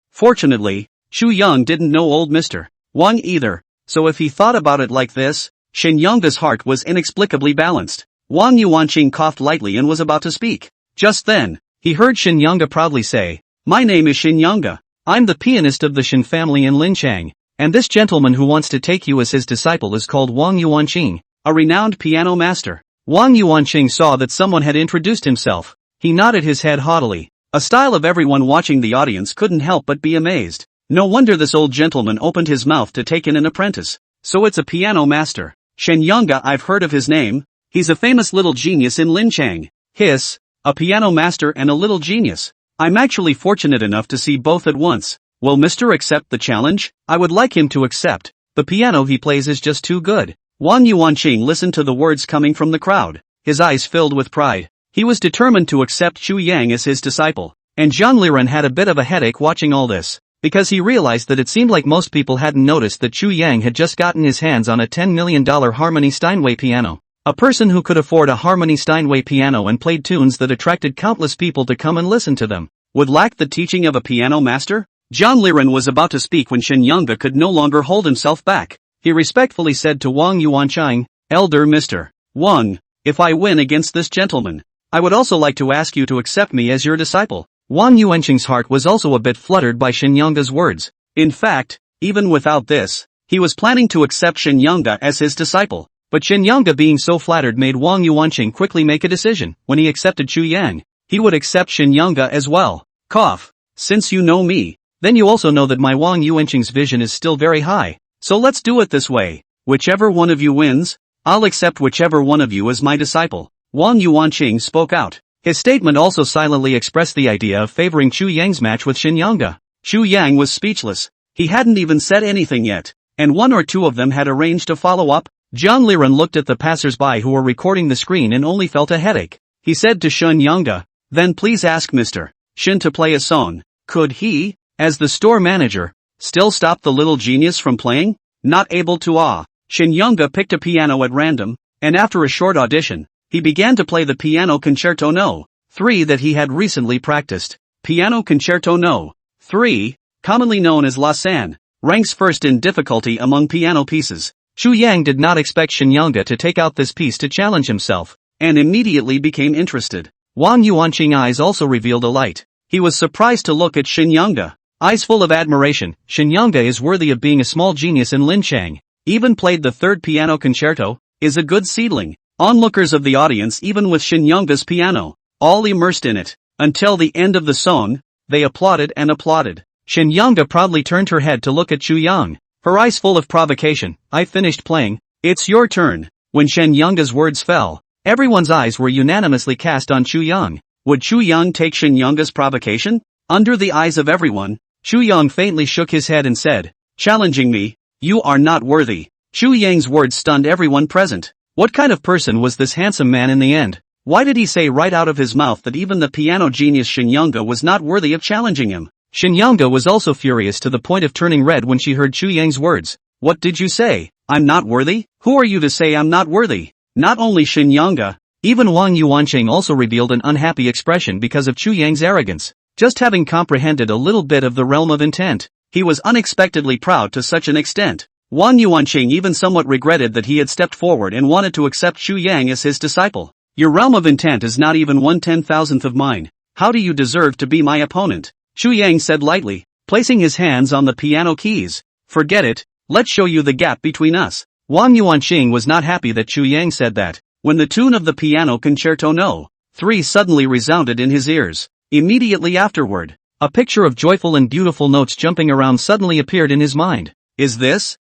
Chu Yang didn't know old Mr. Wang either. So if he thought about it like this, Shen Yonga's heart was inexplicably balanced. Wang Yuanqing coughed lightly and was about to speak. Just then, he heard Shen Yonga proudly say, my name is Shen Yonga. I'm the pianist of the Shen family in Linchang, and this gentleman who wants to take you as his disciple is called Wang Yuanqing, a renowned piano master. Wang Yuanqing saw that someone had introduced himself. He nodded his head haughtily. A style of everyone watching the audience couldn't help but be amazed. No wonder this old gentleman opened his mouth to take in an apprentice. So it's a piano master. Shen Yunga, I've heard of his name. He's a famous little genius in Linchang. Hiss, a piano master and a little genius. I'm actually fortunate enough to see both at once. Will Mr. accept the challenge? I would like him to accept. The piano he plays is just too good. Wang Yuanqing listened to the words coming from the crowd. His eyes filled with pride. He was determined to accept Chu Yang as his disciple. And Zhang Liren had a bit of a headache watching all this, because he realized that it seemed like most people hadn't noticed that Chu Yang had just gotten his hands on a $10 million Harmony Steinway piano. A person who could afford a Harmony Steinway piano and played tunes that attracted countless people to come and listen to them, would lack the teaching of a piano master? Zhang Liren was about to speak when Shen Yunga could no longer hold himself back. He respectfully said to Wang Yuanqing, Elder Mr. Wang, if I win against this gentleman, I would also like to ask you to accept me as your disciple. Wang Yuanqing's heart was also a bit fluttered by Shen Yunga's words. In fact, even without this, he was planning to accept Shen Yunga as his disciple. But Shen Yunga being so flattered made Wang Yuanqing quickly make a decision. When he accepted Chu Yang, he would accept Shen Yunga as well. Cough. Since you know me, then you also know that my Wang Yuanqing's vision is still very high. So let's do it this way. Whichever one of you wins, I'll accept whichever one of you as my disciple. Wang Yuanqing spoke out. His statement also silently expressed the idea of favoring Chu Yang's match with Shen Yunga. Chu Yang was speechless. He hadn't even said anything yet, and one or two of them had arranged to follow up. Zhang Liren looked at the passers-by who were recording the screen and only felt a headache. He said to Shen Yunga, then please ask Mr. Shen to play a song. Could he, as the store manager, still stop the little genius from playing? Not able to. Shen Yunga picked a piano at random, and after a short audition, he began to play the Piano Concerto No. 3 that he had recently practiced. Piano Concerto No. 3, commonly known as La San, ranks first in difficulty among piano pieces. Chu Yang did not expect Shen Yunga to take out this piece to challenge himself, and immediately became interested. Wang Yuanqing's eyes also revealed a light. He was surprised to look at Shen Yunga. Eyes full of admiration, Shen Yunga is worthy of being a small genius in Linchang. Even played the third piano concerto, is a good seedling. Onlookers of the audience, even with Shen Yunga's piano, all immersed in it. Until the end of the song, they applauded and applauded. Shen Yunga proudly turned her head to look at Chu Yang. Her eyes full of provocation. I finished playing. It's your turn. When Shen Yunga's words fell, everyone's eyes were unanimously cast on Chu Yang. Would Chu Yang take Shen Yunga's provocation? Under the eyes of everyone, Chu Yang faintly shook his head and said, challenging me, you are not worthy. Chu Yang's words stunned everyone present. What kind of person was this handsome man in the end? Why did he say right out of his mouth that even the piano genius Shen Yunga was not worthy of challenging him? Shen Yunga was also furious to the point of turning red when she heard Chu Yang's words. What did you say? I'm not worthy? Who are you to say I'm not worthy? Not only Shen Yunga, even Wang Yuanqing also revealed an unhappy expression because of Chu Yang's arrogance. Just having comprehended a little bit of the realm of intent, he was unexpectedly proud to such an extent. Wang Yuanqing even somewhat regretted that he had stepped forward and wanted to accept Chu Yang as his disciple. Your realm of intent is not even 1/10,000th of mine. How do you deserve to be my opponent? Chu Yang said lightly, placing his hands on the piano keys. Forget it, let's show you the gap between us. Wang Yuanqing was not happy that Chu Yang said that, when the tune of the Piano Concerto No. 3 suddenly resounded in his ears. Immediately afterward, a picture of joyful and beautiful notes jumping around suddenly appeared in his mind. Is this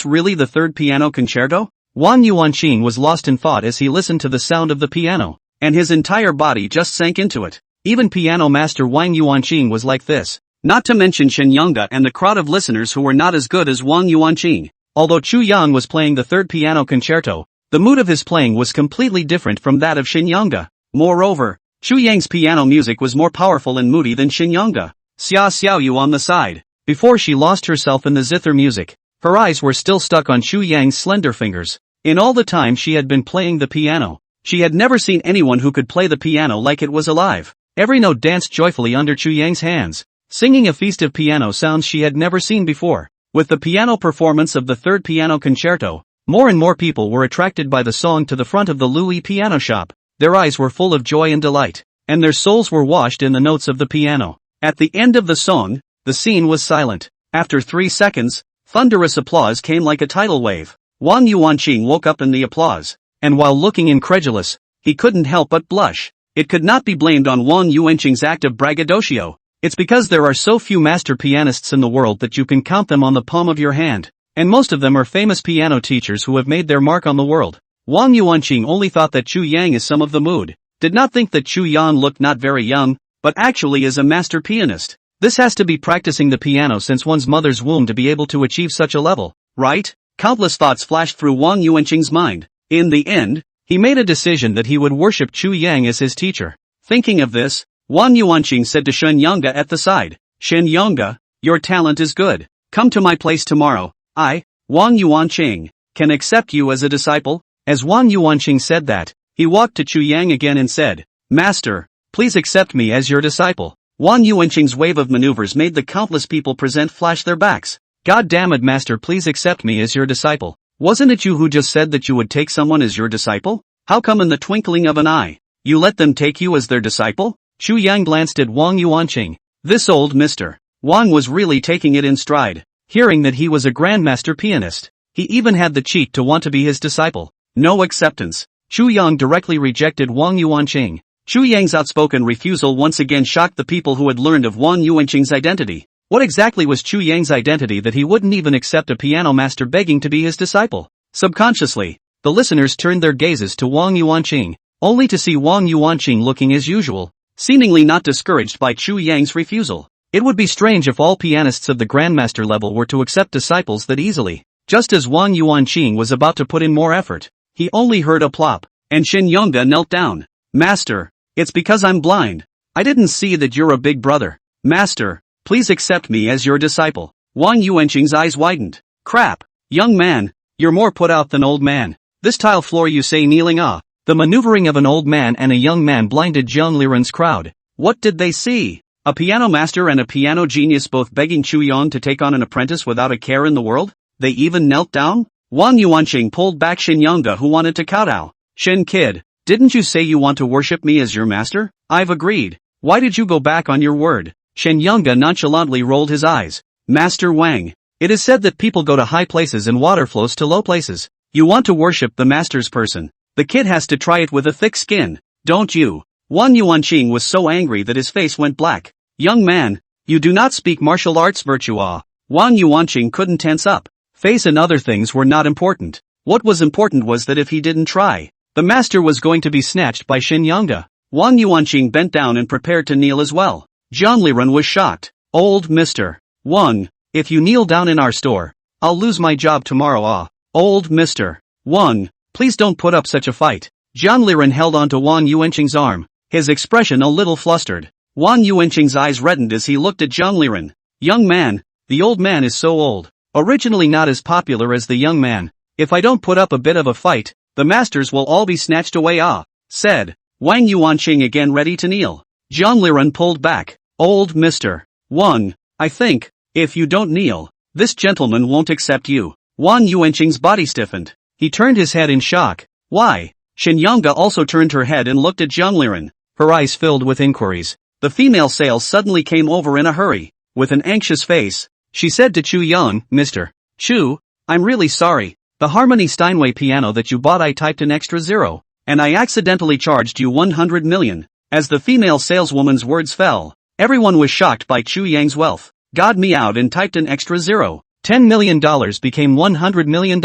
really the third piano concerto? Wang Yuanqing was lost in thought as he listened to the sound of the piano, and his entire body just sank into it. Even piano master Wang Yuanqing was like this. Not to mention Shen Yunga and the crowd of listeners who were not as good as Wang Yuanqing. Although Chu Yang was playing the third piano concerto, the mood of his playing was completely different from that of Shen Yunga. Moreover, Chu Yang's piano music was more powerful and moody than Shen Yunga. Xia Xiaoyu on the side. Before she lost herself in the zither music, her eyes were still stuck on Chu Yang's slender fingers. In all the time she had been playing the piano, she had never seen anyone who could play the piano like it was alive. Every note danced joyfully under Chu Yang's hands, singing a feast of piano sounds she had never seen before. With the piano performance of the third piano concerto, more and more people were attracted by the song to the front of the Louis piano shop. Their eyes were full of joy and delight, and their souls were washed in the notes of the piano. At the end of the song, the scene was silent. After 3 seconds, thunderous applause came like a tidal wave. Wang Yuanqing woke up in the applause. and while looking incredulous, he couldn't help but blush. It could not be blamed on Wang Yuanqing's act of braggadocio. It's because there are so few master pianists in the world that you can count them on the palm of your hand, and most of them are famous piano teachers who have made their mark on the world. Wang Yuanqing only thought that Chu Yang is some of the mood, did not think that Chu Yan looked not very young, but actually is a master pianist. This has to be practicing the piano since one's mother's womb to be able to achieve such a level, right? Countless thoughts flashed through Wang Yuanqing's mind. In the end, he made a decision that he would worship Chu Yang as his teacher. Thinking of this, Wang Yuanqing said to Shen Yonga at the side, "Shen Yonga, your talent is good. Come to my place tomorrow. I, Wang Yuanqing, can accept you as a disciple." As Wang Yuanqing said that, he walked to Chu Yang again and said, "Master, please accept me as your disciple." Wang Yuanqing's wave of maneuvers made the countless people present flash their backs. "God damn it, master, please accept me as your disciple. Wasn't it you who just said that you would take someone as your disciple? How come in the twinkling of an eye, you let them take you as their disciple?" Chu Yang glanced at Wang Yuanqing. This old Mr. Wang was really taking it in stride. Hearing that he was a grandmaster pianist, he even had the cheek to want to be his disciple. No acceptance. Chu Yang directly rejected Wang Yuanqing. Chu Yang's outspoken refusal once again shocked the people who had learned of Wang Yuanqing's identity. What exactly was Chu Yang's identity that he wouldn't even accept a piano master begging to be his disciple? Subconsciously, the listeners turned their gazes to Wang Yuanqing, only to see Wang Yuanqing looking as usual, seemingly not discouraged by Chu Yang's refusal. It would be strange if all pianists of the grandmaster level were to accept disciples that easily. Just as Wang Yuanqing was about to put in more effort, he only heard a plop, and Shen Yonga knelt down. "Master, it's because I'm blind. I didn't see that you're a big brother. Master, please accept me as your disciple." Wang Yuanqing's eyes widened. "Crap, young man, you're more put out than old man. This tile floor you say kneeling ah." The maneuvering of an old man and a young man blinded Zhang Liren's crowd. What did they see? A piano master and a piano genius both begging Chu Yang to take on an apprentice without a care in the world? They even knelt down? Wang Yuanqing pulled back Shen Yonga who wanted to kowtow. "Shen kid, didn't you say you want to worship me as your master?" "I've agreed. Why did you go back on your word?" Shen Yonga nonchalantly rolled his eyes. "Master Wang, it is said that people go to high places and water flows to low places. You want to worship the master's person. The kid has to try it with a thick skin, don't you?" Wang Yuanqing was so angry that his face went black. "Young man, you do not speak martial arts virtue ah." Wang Yuanqing couldn't tense up. Face and other things were not important. What was important was that if he didn't try, the master was going to be snatched by Shen Yonga. Wang Yuanqing bent down and prepared to kneel as well. Zhang Liren was shocked. "Old Mr. Wang, if you kneel down in our store, I'll lose my job tomorrow ah." "Old Mr. Wang, please don't put up such a fight." Zhang Liren held onto Wang Yuanqing's arm, his expression a little flustered. Wang Yuanqing's eyes reddened as he looked at Zhang Liren. "Young man, the old man is so old. Originally not as popular as the young man. If I don't put up a bit of a fight, the masters will all be snatched away ah," said Wang Yuanqing again ready to kneel. Zhang Liren pulled back. "Old Mr. Wang, I think, if you don't kneel, this gentleman won't accept you." Wang Yuanqing's body stiffened. He turned his head in shock. "Why?" Shen Yonga also turned her head and looked at Zhang Liren, her eyes filled with inquiries. The female sales suddenly came over in a hurry. With an anxious face, she said to Chu Yang, "Mr. Chu, I'm really sorry. The Harmony Steinway piano that you bought I typed an extra 0, and I accidentally charged you 100 million. As the female saleswoman's words fell, everyone was shocked by Chu Yang's wealth. "God me out and typed an extra 0. $10 million became $100 million.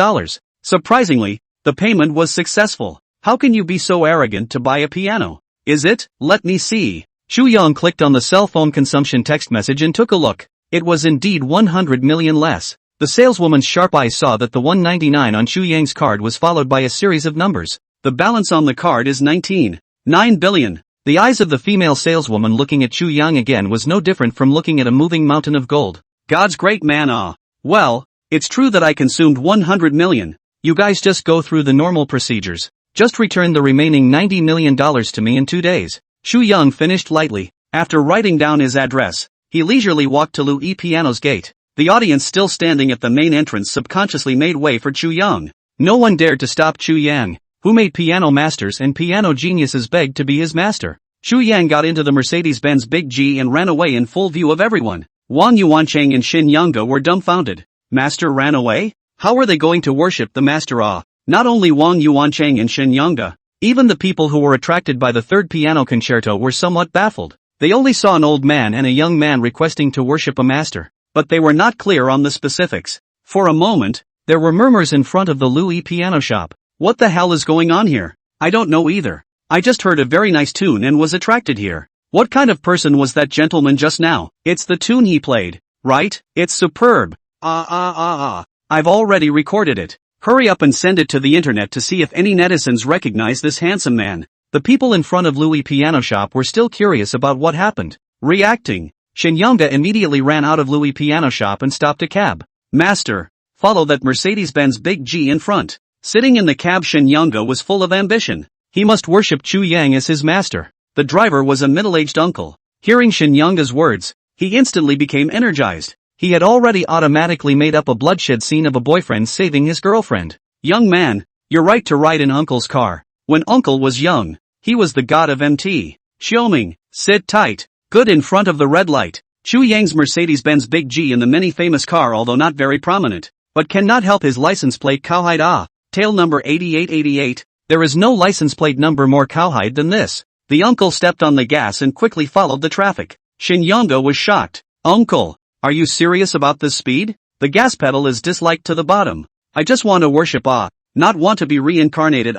Surprisingly, the payment was successful. How can you be so arrogant to buy a piano? Is it? Let me see." Chu Yang clicked on the cell phone consumption text message and took a look. It was indeed 100 million less. The saleswoman's sharp eyes saw that the 199 on Chu Yang's card was followed by a series of numbers. "The balance on the card is 19.9 billion. The eyes of the female saleswoman looking at Chu Yang again was no different from looking at a moving mountain of gold. "God's great man ah. Well, it's true that I consumed 100 million. You guys just go through the normal procedures. Just return the remaining $90 million to me in 2 days. Chu Yang finished lightly. After writing down his address, he leisurely walked to Louis Piano's gate. The audience still standing at the main entrance subconsciously made way for Chu Yang. No one dared to stop Chu Yang, who made piano masters and piano geniuses beg to be his master. Chu Yang got into the Mercedes-Benz Big G and ran away in full view of everyone. Wang Yuanqing and Shen Yonga were dumbfounded. Master ran away? How were they going to worship the master ah? Not only Wang Yuancheng and Shen Yonga, even the people who were attracted by the third piano concerto were somewhat baffled. They only saw an old man and a young man requesting to worship a master, but they were not clear on the specifics. For a moment, there were murmurs in front of the Louis piano shop. What the hell is going on here? I don't know either. I just heard a very nice tune and was attracted here. What kind of person was that gentleman just now? It's the tune he played, right? It's superb. I've already recorded it. Hurry up and send it to the internet to see if any netizens recognize this handsome man. The people in front of Louis piano shop were still curious about what happened. Reacting, Shen Yonga immediately ran out of Louis piano shop and stopped a cab. Master, follow that Mercedes-Benz Big G in front. Sitting in the cab, Shen Yonga was full of ambition. He must worship Chu Yang as his master. The driver was a middle-aged uncle. Hearing Shen Yonga's words, he instantly became energized. He had already automatically made up a bloodshed scene of a boyfriend saving his girlfriend. Young man, you're right to ride in uncle's car. When uncle was young, he was the god of MT. Xiaoming, sit tight. Good in front of the red light. Chu Yang's Mercedes-Benz Big G in the many famous car, although not very prominent, but cannot help his license plate cowhide tail number 8888. There is no license plate number more cowhide than this. The uncle stepped on the gas and quickly followed the traffic. Shen Yonga was shocked. Uncle, are you serious about this speed? The gas pedal is disliked to the bottom. I just want to worship not want to be reincarnated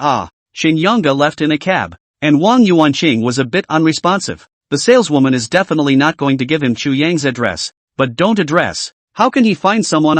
Shen Yonga left in a cab, and Wang Yuanqing was a bit unresponsive. The saleswoman is definitely not going to give him Chu Yang's address. But don't address. How can he find someone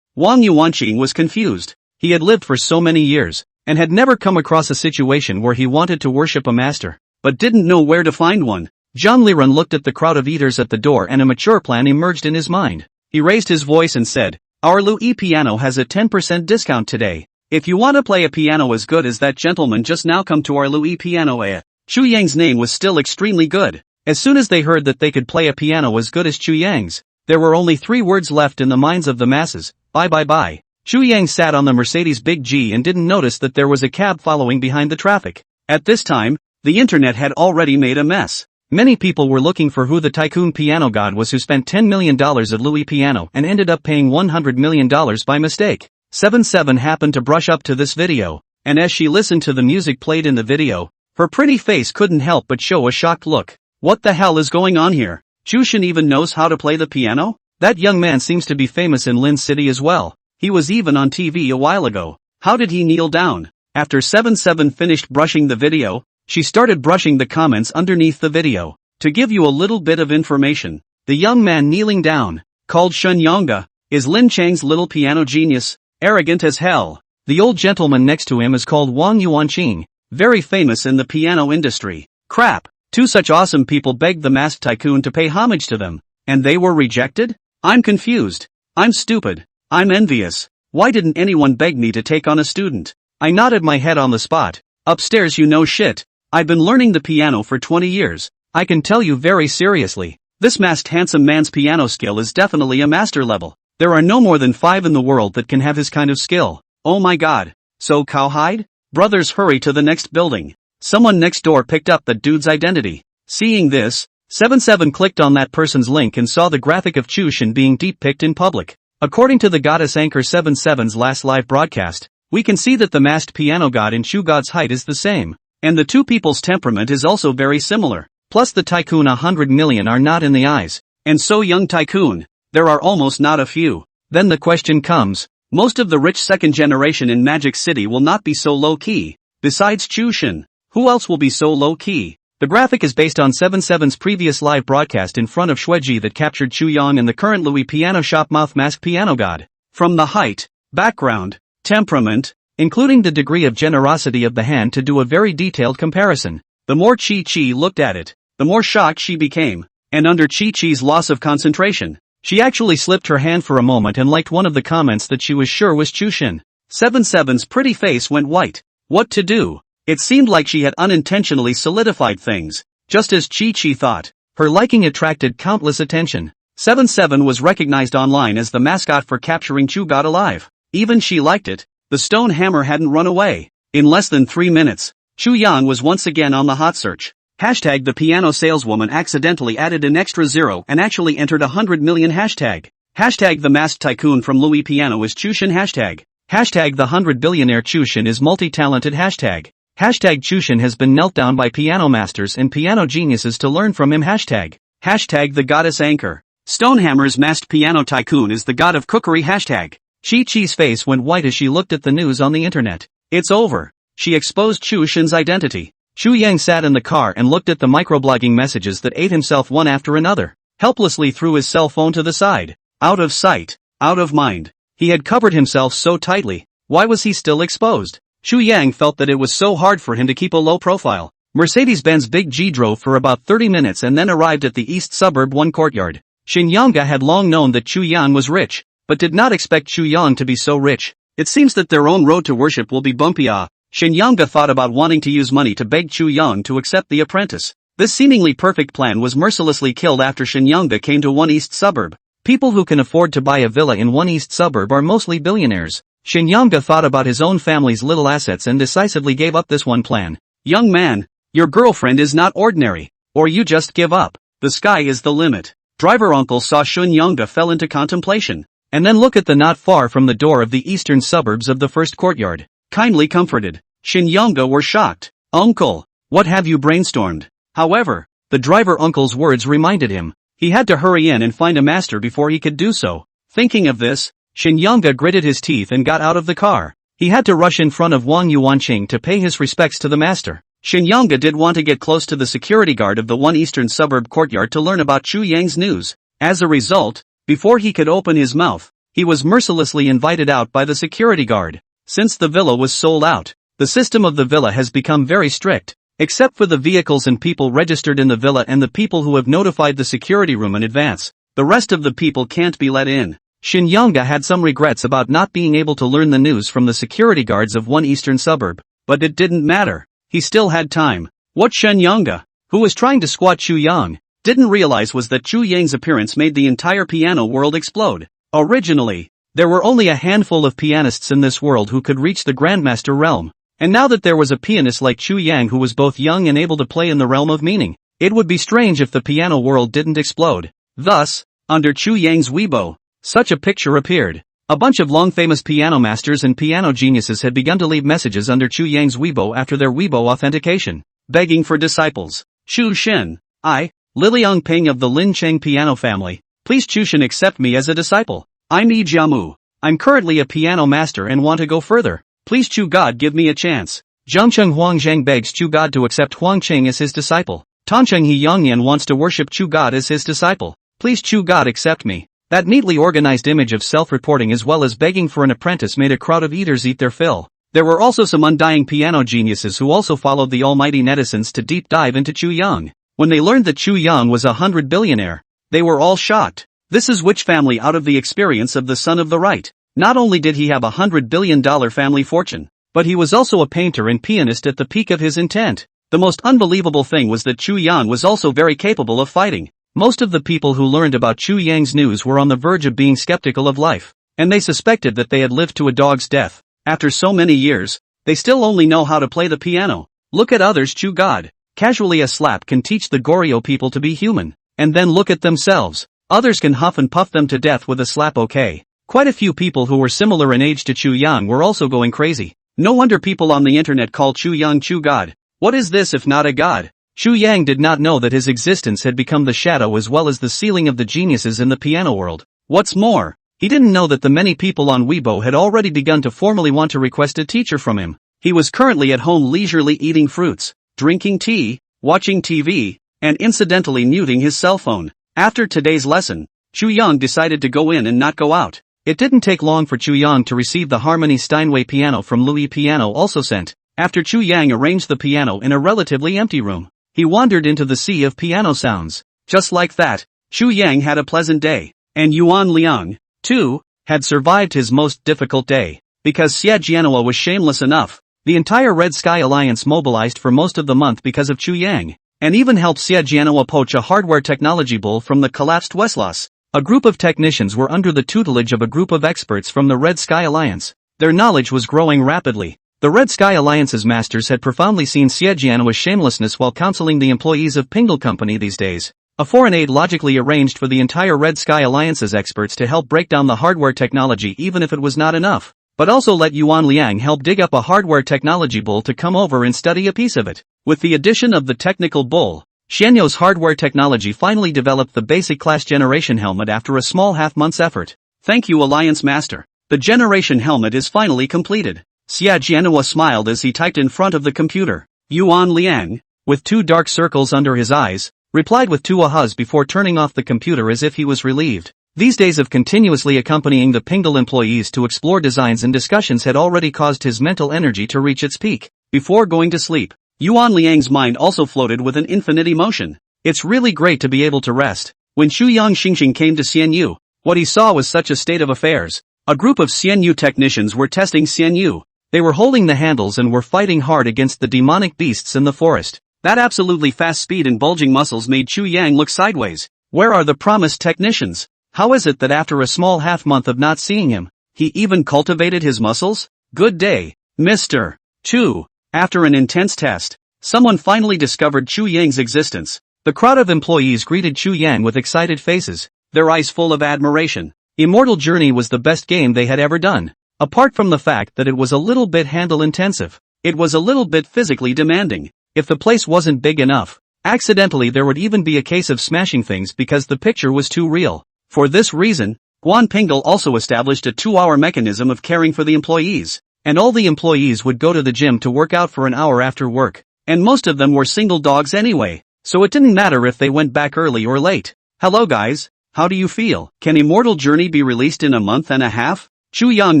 Wang Yuanqing was confused. He had lived for so many years, and had never come across a situation where he wanted to worship a master, but didn't know where to find one. Zhang Liren looked at the crowd of eaters at the door and a mature plan emerged in his mind. He raised his voice and said, "Our Louis piano has a 10% discount today. If you want to play a piano as good as that gentleman just now, come to our Louis piano." Chu Yang's name was still extremely good. As soon as they heard that they could play a piano as good as Chu Yang's, there were only 3 words left in the minds of the masses: bye bye bye. Chu Yang sat on the Mercedes Big G and didn't notice that there was a cab following behind the traffic. At this time, the internet had already made a mess. Many people were looking for who the tycoon piano god was who spent $10 million at Louis Piano and ended up paying $100 million by mistake. 77 happened to brush up to this video, and as she listened to the music played in the video, her pretty face couldn't help but show a shocked look. What the hell is going on here? Chu Shen even knows how to play the piano? That young man seems to be famous in Lin City as well. He was even on TV a while ago. How did he kneel down? After 77 finished brushing the video, she started brushing the comments underneath the video. To give you a little bit of information, the young man kneeling down, called Shen Yonga, is Lin Chang's little piano genius, arrogant as hell. The old gentleman next to him is called Wang Yuanqing, very famous in the piano industry. Crap, 2 such awesome people begged the masked tycoon to pay homage to them, and they were rejected? I'm confused. I'm stupid. I'm envious. Why didn't anyone beg me to take on a student? I nodded my head on the spot. Upstairs, you know shit. I've been learning the piano for 20 years. I can tell you very seriously, this masked handsome man's piano skill is definitely a master level. There are no more than 5 in the world that can have his kind of skill. Oh my god. So cowhide? Brothers, hurry to the next building. Someone next door picked up that dude's identity. Seeing this, 77 clicked on that person's link and saw the graphic of Chu Shen being deep-picked in public. According to the goddess anchor 77's last live broadcast, we can see that the masked piano god and Chu god's height is the same, and the 2 people's temperament is also very similar. Plus the tycoon 100 million are not in the eyes, and so young tycoon, there are almost not a few. Then the question comes, most of the rich second generation in Magic City will not be so low-key. Besides Chu Shen, who else will be so low-key? The graphic is based on 77's previous live broadcast in front of Shueji that captured Chu Yang and the current Louis piano shop mouth mask piano god. From the height, background, temperament, including the degree of generosity of the hand to do a very detailed comparison. The more Chi looked at it, the more shocked she became, and under Chi's loss of concentration, she actually slipped her hand for a moment and liked one of the comments that she was sure was Chu Shen. 77's pretty face went white. What to do? It seemed like she had unintentionally solidified things, just as Chi thought. Her liking attracted countless attention. 77 was recognized online as the mascot for capturing Chu God alive. Even she liked it. The stone hammer hadn't run away. In less than 3 minutes, Chu Yang was once again on the hot search. Hashtag the piano saleswoman accidentally added an extra 0 and actually entered 100 million hashtag. Hashtag the masked tycoon from Louis Piano is Chu Shen hashtag. Hashtag the 100 billionaire Chushin is multi-talented. Hashtag Chushin has been knelt down by piano masters and piano geniuses to learn from him. Hashtag the goddess anchor. Stonehammer's masked piano tycoon is the god of cookery. Hashtag Chi-Chi's face went white as she looked at the news on the internet. It's over. She exposed Chu Shin's identity. Chu Yang sat in the car and looked at the microblogging messages that ate himself one after another. Helplessly threw his cell phone to the side. Out of sight. Out of mind. He had covered himself so tightly. Why was he still exposed? Chu Yang felt that it was so hard for him to keep a low profile. Mercedes-Benz Big G drove for about 30 minutes and then arrived at the east suburb 1 courtyard. Shin Yanga had long known that Chu Yang was rich, but did not expect Chu Yang to be so rich. It seems that their own road to worship will be bumpy. Shin Yanga thought about wanting to use money to beg Chu Yang to accept the apprentice. This seemingly perfect plan was mercilessly killed after Shin Yanga came to 1 east suburb. People who can afford to buy a villa in 1 east suburb are mostly billionaires. Shin Yanga thought about his own family's little assets and decisively gave up this one plan. Young man, your girlfriend is not ordinary. Or you just give up. The sky is the limit. Driver uncle saw Shin Yanga fell into contemplation. And then look at the not far from the door of the eastern suburbs of the first courtyard. Kindly comforted. Shin Yanga were shocked. Uncle, what have you brainstormed? However, the driver uncle's words reminded him. He had to hurry in and find a master before he could do so. Thinking of this, Shin Yanga gritted his teeth and got out of the car. He had to rush in front of Wang Yuanqing to pay his respects to the master. Shin Yanga did want to get close to the security guard of the 1 eastern suburb courtyard to learn about Chu Yang's news. As a result, before he could open his mouth, he was mercilessly invited out by the security guard. Since the villa was sold out, the system of the villa has become very strict. Except for the vehicles and people registered in the villa and the people who have notified the security room in advance, the rest of the people can't be let in. Shin Yanga had some regrets about not being able to learn the news from the security guards of 1 eastern suburb, but it didn't matter. He still had time. What Shin Yanga, who was trying to squat Chu Yang, didn't realize was that Chu Yang's appearance made the entire piano world explode. Originally, there were only a handful of pianists in this world who could reach the Grandmaster realm. And now that there was a pianist like Chu Yang who was both young and able to play in the realm of meaning, it would be strange if the piano world didn't explode. Thus, under Chu Yang's Weibo, such a picture appeared. A bunch of long-famous piano masters and piano geniuses had begun to leave messages under Chu Yang's Weibo after their Weibo authentication, begging for disciples. Chu Shin, I, Liliang Ping of the Lin Cheng piano family, please Chu Shin accept me as a disciple. I'm Yi Jiamu. I'm currently a piano master and want to go further. Please Chu God give me a chance. Zhengcheng Huangzhang begs Chu God to accept Huangqing as his disciple. Tongcheng He Yangyan wants to worship Chu God as his disciple. Please Chu God accept me. That neatly organized image of self-reporting as well as begging for an apprentice made a crowd of eaters eat their fill. There were also some undying piano geniuses who also followed the almighty netizens to deep dive into Chu Yang. When they learned that Chu Yang was a 100 billionaire, they were all shocked. This is which family out of the experience of the son of the right. Not only did he have $100 billion family fortune, but he was also a painter and pianist at the peak of his intent. The most unbelievable thing was that Chu Yang was also very capable of fighting. Most of the people who learned about Chu Yang's news were on the verge of being skeptical of life, and they suspected that they had lived to a dog's death. After so many years, they still only know how to play the piano. Look at others. Chu God. Casually a slap can teach the Goryeo people to be human, and then look at themselves. Others can huff and puff them to death with a slap. Okay. Quite a few people who were similar in age to Chu Yang were also going crazy. No wonder people on the internet call Chu Yang Chu God. What is this if not a god? Chu Yang did not know that his existence had become the shadow as well as the ceiling of the geniuses in the piano world. What's more, he didn't know that the many people on Weibo had already begun to formally want to request a teacher from him. He was currently at home leisurely eating fruits, drinking tea, watching TV, and incidentally muting his cell phone. After today's lesson, Chu Yang decided to go in and not go out. It didn't take long for Chu Yang to receive the Harmony Steinway piano from Louis Piano also sent. After Chu Yang arranged the piano in a relatively empty room, he wandered into the sea of piano sounds. Just like that, Chu Yang had a pleasant day. And Yuan Liang, too, had survived his most difficult day. Because Xie Jianhua was shameless enough, the entire Red Sky Alliance mobilized for most of the month because of Chu Yang, and even helped Xie Jianhua poach a hardware technology bull from the collapsed Westloss. A group of technicians were under the tutelage of a group of experts from the Red Sky Alliance. Their knowledge was growing rapidly. The Red Sky Alliance's masters had profoundly seen Xie Jianhua's shamelessness while counseling the employees of Pingle Company these days. A foreign aid logically arranged for the entire Red Sky Alliance's experts to help break down the hardware technology even if it was not enough. but also let Yuan Liang help dig up a hardware technology bull to come over and study a piece of it. With the addition of the technical bull, Xianyou's hardware technology finally developed the basic class generation helmet after a small half-month's effort. Thank you, Alliance Master. The generation helmet is finally completed. Xia Jianhua smiled as he typed in front of the computer. Yuan Liang, with 2 dark circles under his eyes, replied with 2 ahas before turning off the computer as if he was relieved. These days of continuously accompanying the Pingle employees to explore designs and discussions had already caused his mental energy to reach its peak. Before going to sleep, Yuan Liang's mind also floated with an infinite emotion. It's really great to be able to rest. When Shuyang Xingxing came to Xianyu, what he saw was such a state of affairs. A group of Xianyu technicians were testing Xianyu. They were holding the handles and were fighting hard against the demonic beasts in the forest. That absolutely fast speed and bulging muscles made Chu Yang look sideways. Where are the promised technicians? How is it that after a small half-month of not seeing him, he even cultivated his muscles? Good day, Mr. Chu. After an intense test, someone finally discovered Chu Yang's existence. The crowd of employees greeted Chu Yang with excited faces, their eyes full of admiration. Immortal Journey was the best game they had ever done. Apart from the fact that it was a little bit handle-intensive, it was a little bit physically demanding. If the place wasn't big enough, accidentally there would even be a case of smashing things because the picture was too real. For this reason, Guan Pingle also established a 2-hour mechanism of caring for the employees, and all the employees would go to the gym to work out for an hour after work, and most of them were single dogs anyway, so it didn't matter if they went back early or late. Hello guys, how do you feel? Can Immortal Journey be released in a month and a half? Chu Yang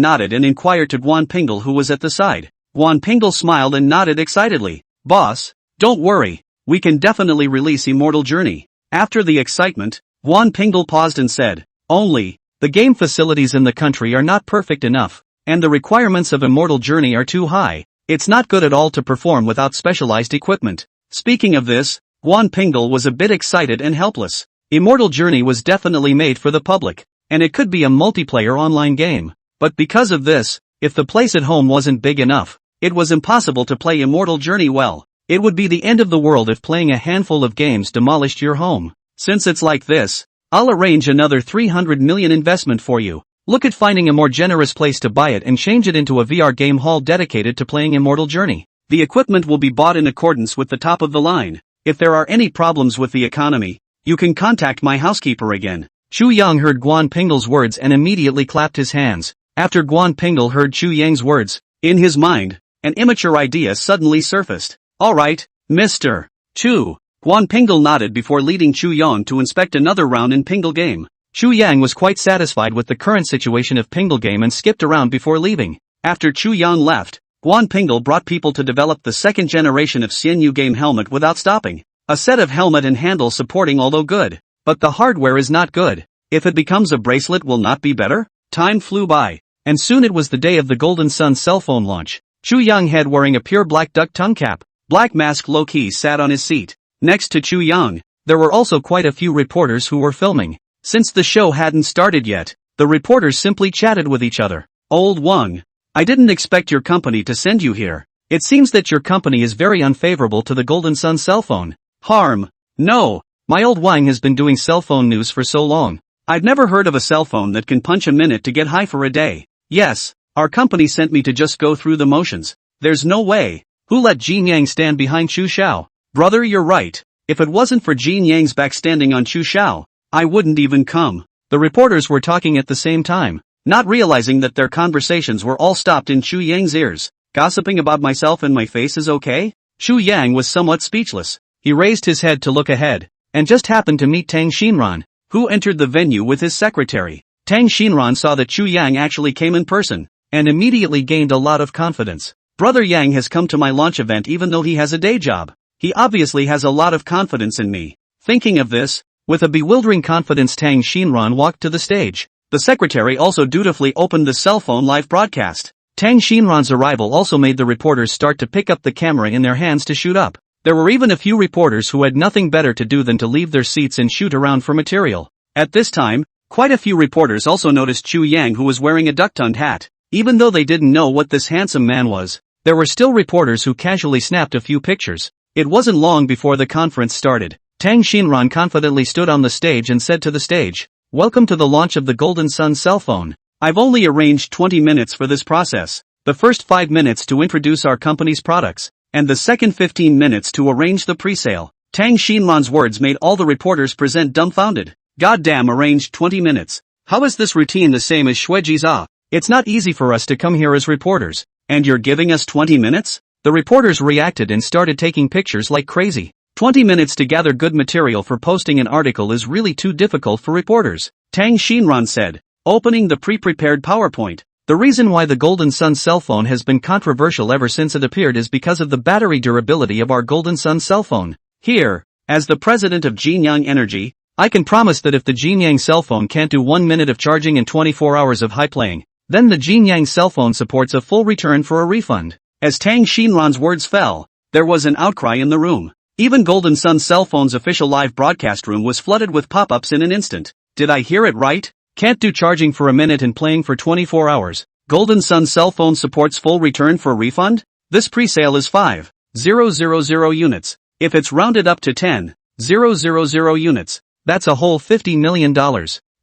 nodded and inquired to Guan Pingle who was at the side. Guan Pingle smiled and nodded excitedly. Boss, don't worry, we can definitely release Immortal Journey. After the excitement, Guan Pingle paused and said, only, the game facilities in the country are not perfect enough, and the requirements of Immortal Journey are too high. It's not good at all to perform without specialized equipment. Speaking of this, Guan Pingle was a bit excited and helpless. Immortal Journey was definitely made for the public, and it could be a multiplayer online game. But because of this, if the place at home wasn't big enough, it was impossible to play Immortal Journey well. It would be the end of the world if playing a handful of games demolished your home. Since it's like this, I'll arrange another 300 million investment for you. Look at finding a more generous place to buy it and change it into a VR game hall dedicated to playing Immortal Journey. The equipment will be bought in accordance with the top of the line. If there are any problems with the economy, you can contact my housekeeper again. Chu Yang heard Guan Pingle's words and immediately clapped his hands. After Guan Pingle heard Chu Yang's words, in his mind, an immature idea suddenly surfaced. Alright, Mr. Chu. Guan Pingle nodded before leading Chu Yang to inspect another round in Pingle game. Chu Yang was quite satisfied with the current situation of Pingle game and skipped around before leaving. After Chu Yang left, Guan Pingle brought people to develop the second generation of Xianyu game helmet without stopping. A set of helmet and handle supporting although good, but the hardware is not good. If it becomes a bracelet will not be better? Time flew by, and soon it was the day of the Golden Sun cell phone launch. Chu Yang head wearing a pure black duck tongue cap, Black Mask low-key sat on his seat. Next to Chu Yang, there were also quite a few reporters who were filming. Since the show hadn't started yet, the reporters simply chatted with each other. Old Wang, I didn't expect your company to send you here. It seems that your company is very unfavorable to the Golden Sun cell phone. Harm. No, my old Wang has been doing cell phone news for so long. I've never heard of a cell phone that can punch a minute to get high for a day. Yes, our company sent me to just go through the motions. There's no way. Who let Jin Yang stand behind Chu Xiao? Brother, you're right. If it wasn't for Jin Yang's backstanding on Chu Xiao, I wouldn't even come. The reporters were talking at the same time, not realizing that their conversations were all stopped in Chu Yang's ears. Gossiping about myself and my face is okay? Chu Yang was somewhat speechless. He raised his head to look ahead, and just happened to meet Tang Xinran, who entered the venue with his secretary. Tang Xinran saw that Chu Yang actually came in person, and immediately gained a lot of confidence. Brother Yang has come to my launch event even though he has a day job. He obviously has a lot of confidence in me. Thinking of this, with a bewildering confidence Tang Xinran walked to the stage. The secretary also dutifully opened the cell phone live broadcast. Tang Xinran's arrival also made the reporters start to pick up the camera in their hands to shoot up. There were even a few reporters who had nothing better to do than to leave their seats and shoot around for material. At this time, quite a few reporters also noticed Chu Yang who was wearing a duck-tongued hat. Even though they didn't know what this handsome man was, there were still reporters who casually snapped a few pictures. It wasn't long before the conference started. Tang Xinran confidently stood on the stage and said to the stage, "Welcome to the launch of the Golden Sun cell phone. I've only arranged 20 minutes for this process. The first 5 minutes to introduce our company's products, and the second 15 minutes to arrange the pre-sale. Tang Xinlan's words made all the reporters present dumbfounded. Goddamn, arranged 20 minutes. How is this routine the same as Shueji's? It's not easy for us to come here as reporters. And you're giving us 20 minutes? The reporters reacted and started taking pictures like crazy. 20 minutes to gather good material for posting an article is really too difficult for reporters, Tang Xinlan said, opening the pre-prepared PowerPoint. The reason why the Golden Sun cell phone has been controversial ever since it appeared is because of the battery durability of our Golden Sun cell phone. Here, as the president of Jinyang Energy, I can promise that if the Jinyang cell phone can't do 1 minute of charging and 24 hours of high playing, then the Jinyang cell phone supports a full return for a refund. As Tang Xinlan's words fell, there was an outcry in the room. Even Golden Sun cell phone's official live broadcast room was flooded with pop-ups in an instant. Did I hear it right? Can't do charging for a minute and playing for 24 hours. Golden Sun cell phone supports full return for refund? This pre-sale is 5,000 units. If it's rounded up to 10,000 units, that's a whole $50 million.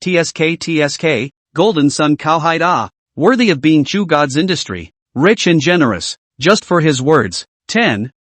TSK, Golden Sun cowhide worthy of being Chu God's industry. Rich and generous. Just for his words. 10,000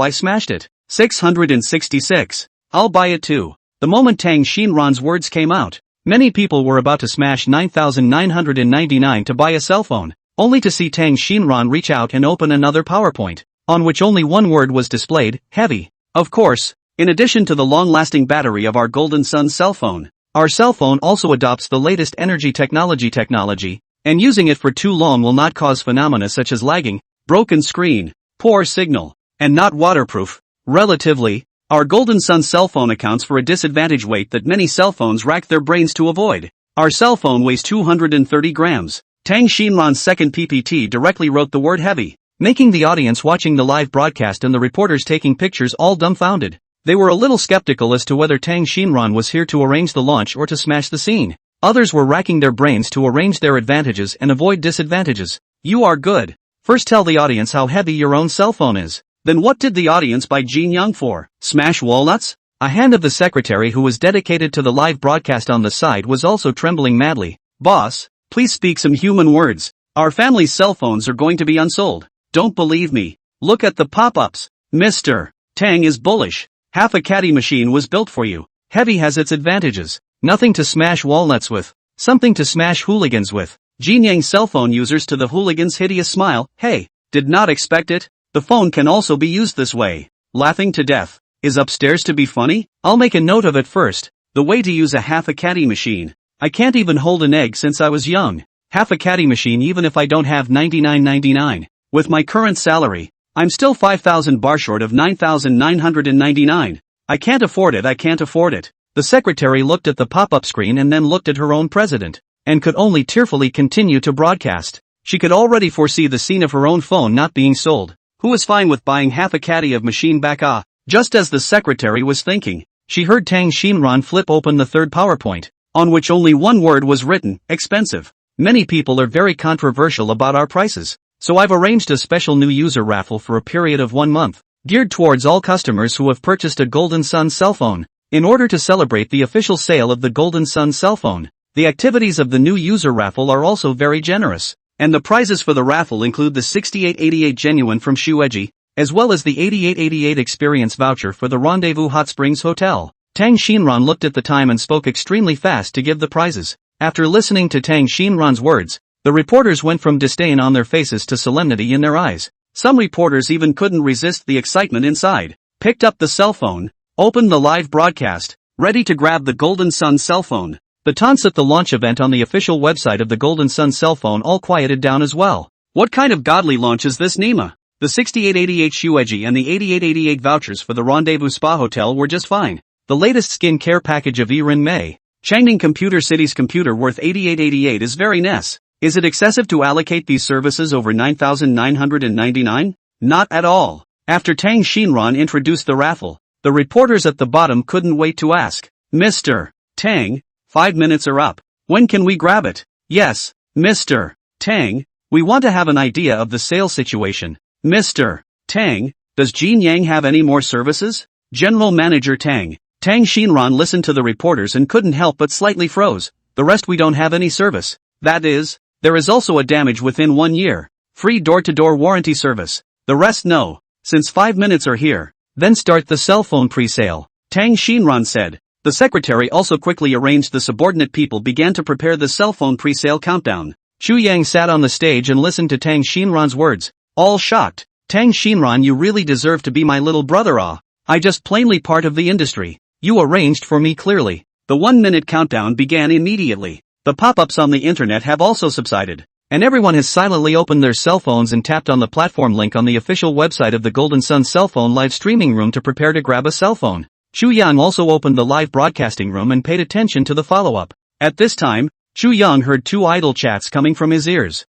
I smashed it. 666. I'll buy it too. The moment Tang Xinlan's words came out, many people were about to smash 9,999 to buy a cell phone, only to see Tang Xinlan reach out and open another PowerPoint, on which only one word was displayed, heavy. Of course, in addition to the long-lasting battery of our Golden Sun cell phone, our cell phone also adopts the latest energy technology, and using it for too long will not cause phenomena such as lagging, broken screen, poor signal, and not waterproof. Relatively, our Golden Sun cell phone accounts for a disadvantage weight that many cell phones rack their brains to avoid. Our cell phone weighs 230 grams. Tang Xinlan's second PPT directly wrote the word heavy, making the audience watching the live broadcast and the reporters taking pictures all dumbfounded. They were a little skeptical as to whether Tang Xinlan was here to arrange the launch or to smash the scene. Others were racking their brains to arrange their advantages and avoid disadvantages. You are good. First tell the audience how heavy your own cell phone is. Then what did the audience buy Jinyang for? Smash walnuts? A hand of the secretary who was dedicated to the live broadcast on the side was also trembling madly. Boss, please speak some human words. Our family's cell phones are going to be unsold. Don't believe me? Look at the pop-ups. Mr. Tang is bullish. Half a caddy machine was built for you. Heavy has its advantages. Nothing to smash walnuts with. Something to smash hooligans with. Jinyang cell phone users to the hooligans' hideous smile. Hey, did not expect it? The phone can also be used this way. Laughing to death. Is upstairs to be funny? I'll make a note of it first. The way to use a half a caddy machine. I can't even hold an egg since I was young. Half a caddy machine even if I don't have 99.99. With my current salary, I'm still 5,000 bar short of 9,999. I can't afford it. The secretary looked at the pop-up screen and then looked at her own president, and could only tearfully continue to broadcast. She could already foresee the scene of her own phone not being sold. Who was fine with buying half a caddy of machine back? Just as the secretary was thinking, she heard Tang Xinlan flip open the third PowerPoint, on which only one word was written, expensive. Many people are very controversial about our prices, so I've arranged a special new user raffle for a period of 1 month, geared towards all customers who have purchased a Golden Sun cell phone. In order to celebrate the official sale of the Golden Sun cell phone, the activities of the new user raffle are also very generous, and the prizes for the raffle include the 6888 Genuine from Shueji, as well as the 8888 Experience voucher for the Rendezvous Hot Springs Hotel. Tang Xinlan looked at the time and spoke extremely fast to give the prizes. After listening to Tang Xinlan's words, the reporters went from disdain on their faces to solemnity in their eyes. Some reporters even couldn't resist the excitement inside, picked up the cell phone, opened the live broadcast, ready to grab the Golden Sun cell phone. The taunts at the launch event on the official website of the Golden Sun cell phone all quieted down as well. What kind of godly launch is this, Nima? The 6888 Shueji and the 8888 vouchers for the Rendezvous Spa Hotel were just fine. The latest skin care package of Erin May, Changning Computer City's computer worth 8888 is very nice. Is it excessive to allocate these services over 9,999? Not at all. After Tang Xinlan introduced the raffle, the reporters at the bottom couldn't wait to ask, Mr. Tang, 5 minutes are up. When can we grab it? Yes, Mr. Tang, we want to have an idea of the sales situation. Mr. Tang, does Jinyang have any more services? General Manager Tang. Tang Xinlan listened to the reporters and couldn't help but slightly froze. The rest we don't have any service. That is, there is also a damage within 1 year. Free door-to-door warranty service. The rest no. Since 5 minutes are here, then start the cell phone pre-sale, Tang Xinran said. The secretary also quickly arranged the subordinate people began to prepare the cell phone pre-sale countdown. Chu Yang sat on the stage and listened to Tang Xinran's words, all shocked. Tang Xinran, you really deserve to be my little brother. I just plainly part of the industry. You arranged for me clearly. The 1-minute countdown began immediately. The pop-ups on the internet have also subsided, and everyone has silently opened their cell phones and tapped on the platform link on the official website of the Golden Sun cell phone live streaming room to prepare to grab a cell phone. Chu Yang also opened the live broadcasting room and paid attention to the follow-up. At this time, Chu Yang heard two idle chats coming from his ears.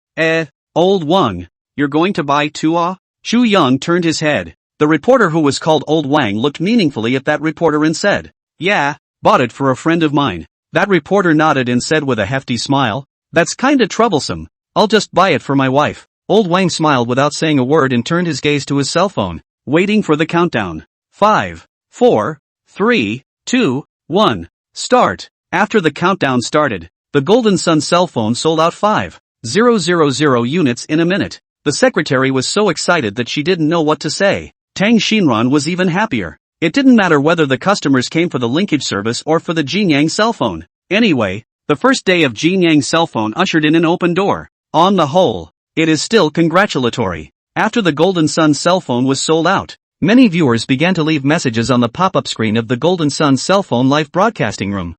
Old Wang, you're going to buy two? Chu Yang turned his head. The reporter who was called Old Wang looked meaningfully at that reporter and said, yeah, bought it for a friend of mine. That reporter nodded and said with a hefty smile, that's kinda troublesome. I'll just buy it for my wife. Old Wang smiled without saying a word and turned his gaze to his cell phone, waiting for the countdown. 5, 4, 3, 2, 1, start. After the countdown started, the Golden Sun cell phone sold out 5,000 units in a minute. The secretary was so excited that she didn't know what to say. Tang Xinran was even happier. It didn't matter whether the customers came for the linkage service or for the Jinyang cell phone. Anyway, the first day of Jinyang cell phone ushered in an open door. On the whole, it is still congratulatory. After the Golden Sun cell phone was sold out, many viewers began to leave messages on the pop-up screen of the Golden Sun cell phone live broadcasting room.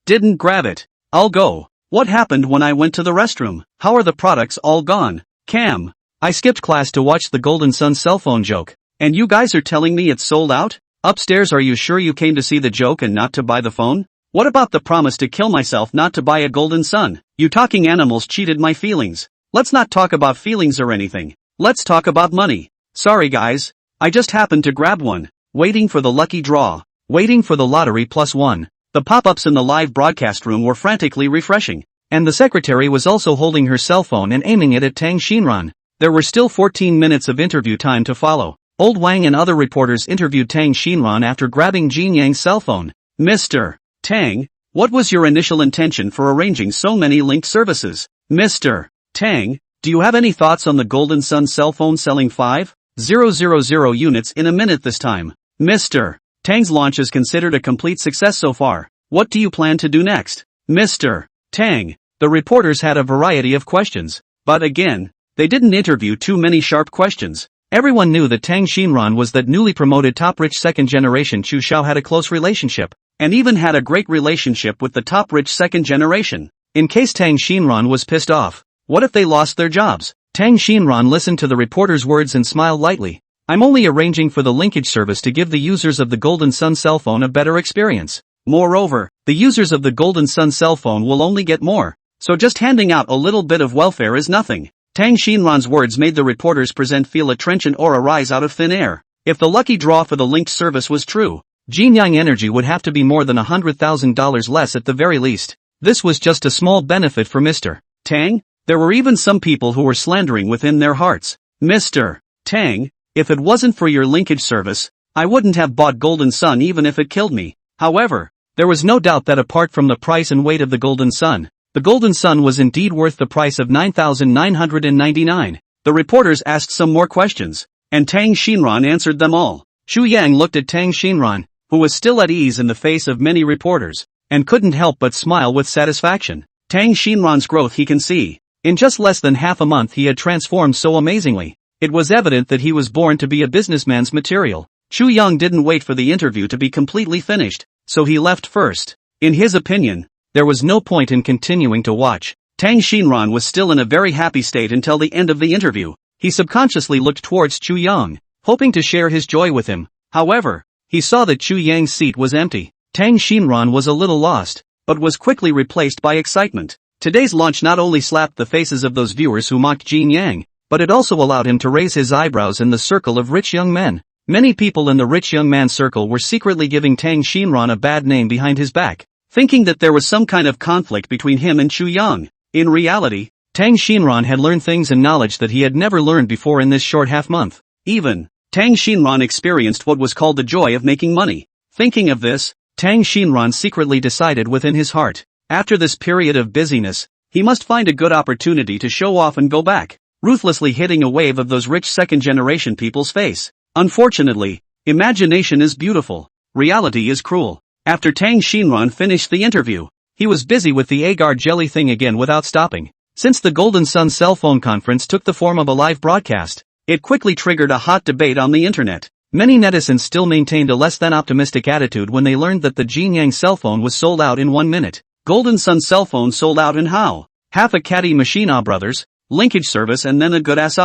Didn't grab it. I'll go. What happened when I went to the restroom? How are the products all gone? Cam. I skipped class to watch the Golden Sun cell phone joke. And you guys are telling me it's sold out? Upstairs, are you sure you came to see the joke and not to buy the phone? What about the promise to kill myself not to buy a Golden Sun? You talking animals cheated my feelings. Let's not talk about feelings or anything. Let's talk about money. Sorry guys. I just happened to grab one. Waiting for the lucky draw. Waiting for the lottery +1. The pop-ups in the live broadcast room were frantically refreshing. And the secretary was also holding her cell phone and aiming it at Tang Xinran. There were still 14 minutes of interview time to follow. Old Wang and other reporters interviewed Tang Xinran after grabbing Jin Yang's cell phone. Mr. Tang, what was your initial intention for arranging so many linked services? Mr. Tang, do you have any thoughts on the Golden Sun cell phone selling 5,000 units in a minute this time? Mr. Tang's launch is considered a complete success so far. What do you plan to do next? Mr. Tang, the reporters had a variety of questions. But again, they didn't interview too many sharp questions. Everyone knew that Tang Xinran was that newly promoted top-rich second-generation Chu Xiao had a close relationship, and even had a great relationship with the top-rich second-generation. In case Tang Xinran was pissed off, what if they lost their jobs? Tang Xinran listened to the reporter's words and smiled lightly. I'm only arranging for the linkage service to give the users of the Golden Sun cell phone a better experience. Moreover, the users of the Golden Sun cell phone will only get more, so just handing out a little bit of welfare is nothing. Tang Xinran's words made the reporters present feel a trenchant aura rise out of thin air. If the lucky draw for the linked service was true, Jinyang Energy would have to be more than $100,000 less at the very least. This was just a small benefit for Mr. Tang. There were even some people who were slandering within their hearts. Mr. Tang, if it wasn't for your linkage service, I wouldn't have bought Golden Sun even if it killed me. However, there was no doubt that apart from the price and weight of the Golden Sun, the Golden Sun was indeed worth the price of $9,999. The reporters asked some more questions, and Tang Xinran answered them all. Chu Yang looked at Tang Xinran, who was still at ease in the face of many reporters, and couldn't help but smile with satisfaction. Tang Xinran's growth he can see. In just less than half a month he had transformed so amazingly. It was evident that he was born to be a businessman's material. Chu Yang didn't wait for the interview to be completely finished, so he left first. In his opinion, there was no point in continuing to watch. Tang Xinran was still in a very happy state until the end of the interview. He subconsciously looked towards Chu Yang, hoping to share his joy with him. However, he saw that Chu Yang's seat was empty. Tang Xinran was a little lost, but was quickly replaced by excitement. Today's launch not only slapped the faces of those viewers who mocked Jin Yang, but it also allowed him to raise his eyebrows in the circle of rich young men. Many people in the rich young man circle were secretly giving Tang Xinran a bad name behind his back, thinking that there was some kind of conflict between him and Chu Yang. In reality, Tang Xinran had learned things and knowledge that he had never learned before in this short half-month. Even, Tang Xinran experienced what was called the joy of making money. Thinking of this, Tang Xinran secretly decided within his heart, after this period of busyness, He must find a good opportunity to show off and go back, ruthlessly hitting a wave of those rich second-generation people's face. Unfortunately, imagination is beautiful. Reality is cruel. After Tang Xinran finished the interview, he was busy with the agar jelly thing again without stopping. Since the Golden Sun cell phone conference took the form of a live broadcast, it quickly triggered a hot debate on the internet. Many netizens still maintained a less than optimistic attitude when they learned that the Jinyang cell phone was sold out in 1 minute. Golden Sun cell phone sold out in how? Half a caddy machine brothers, linkage service and then a good ass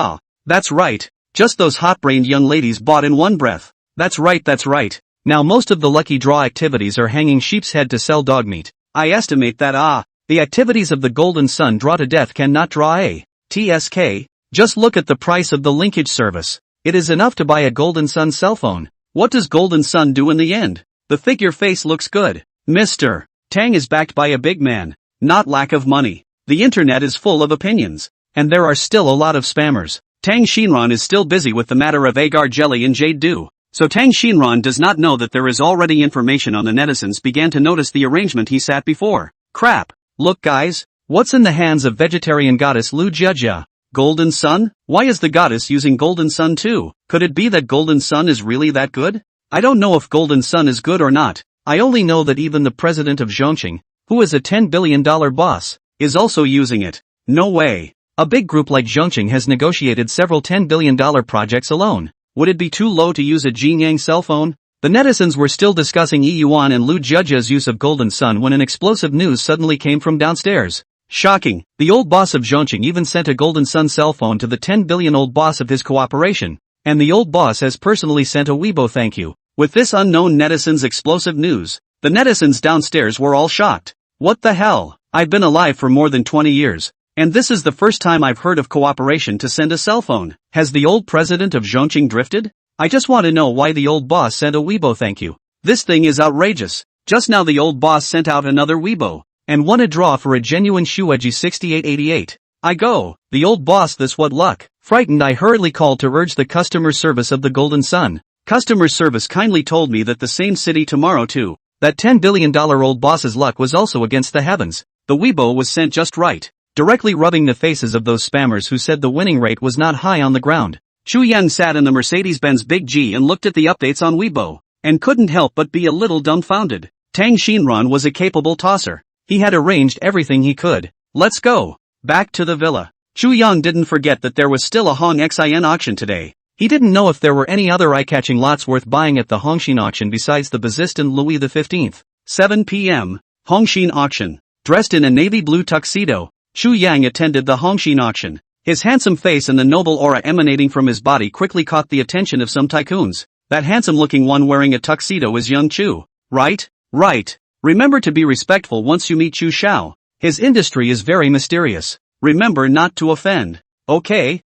That's right, just those hot-brained young ladies bought in one breath. That's right. Now most of the lucky draw activities are hanging sheep's head to sell dog meat. I estimate that the activities of the Golden Sun draw to death cannot draw a TSK. Just look at the price of the linkage service. It is enough to buy a Golden Sun cell phone. What does Golden Sun do in the end? The figure face looks good. Mr. Tang is backed by a big man, not lack of money. The internet is full of opinions, and there are still a lot of spammers. Tang Xinran is still busy with the matter of agar jelly and jade dew. So Tang Xinran does not know that there is already information on the netizens began to notice the arrangement he sat before. Crap. Look guys, what's in the hands of vegetarian goddess Lu Jiajia? Golden Sun? Why is the goddess using Golden Sun too? Could it be that Golden Sun is really that good? I don't know if Golden Sun is good or not. I only know that even the president of Zhongqing, who is a $10 billion boss, is also using it. No way. A big group like Zhongqing has negotiated several $10 billion projects alone. Would it be too low to use a Jinyang cell phone? The netizens were still discussing Yi Yuan and Lu Jiajia's use of Golden Sun when an explosive news suddenly came from downstairs. Shocking, the old boss of Zhongqing even sent a Golden Sun cell phone to the 10 billion old boss of his cooperation, and the old boss has personally sent a Weibo thank you. With this unknown netizen's explosive news, the netizens downstairs were all shocked. What the hell? I've been alive for more than 20 years, and this is the first time I've heard of cooperation to send a cell phone. Has the old president of Zhongqing drifted? I just want to know why the old boss sent a Weibo thank you. This thing is outrageous. Just now the old boss sent out another Weibo, and won a draw for a genuine Shueji 6888. I go, the old boss, this what luck. Frightened, I hurriedly called to urge the customer service of the Golden Sun. Customer service kindly told me that the same city tomorrow too. That $10 billion old boss's luck was also against the heavens. The Weibo was sent just right, directly rubbing the faces of those spammers who said the winning rate was not high on the ground. Chu Yang sat in the Mercedes-Benz Big G and looked at the updates on Weibo, and couldn't help but be a little dumbfounded. Tang Xinran was a capable tosser. He had arranged everything he could. Let's go. Back to the villa. Chu Yang didn't forget that there was still a Hong Xin auction today. He didn't know if there were any other eye-catching lots worth buying at the Hongxin auction besides the Bazistan Louis XV. 7 p.m. Hongxin auction. Dressed in a navy blue tuxedo, Chu Yang attended the Hongxin auction. His handsome face and the noble aura emanating from his body quickly caught the attention of some tycoons. That handsome-looking one wearing a tuxedo is young Chu. Right? Right. Remember to be respectful once you meet Chu Shao. His industry is very mysterious. Remember not to offend. Okay.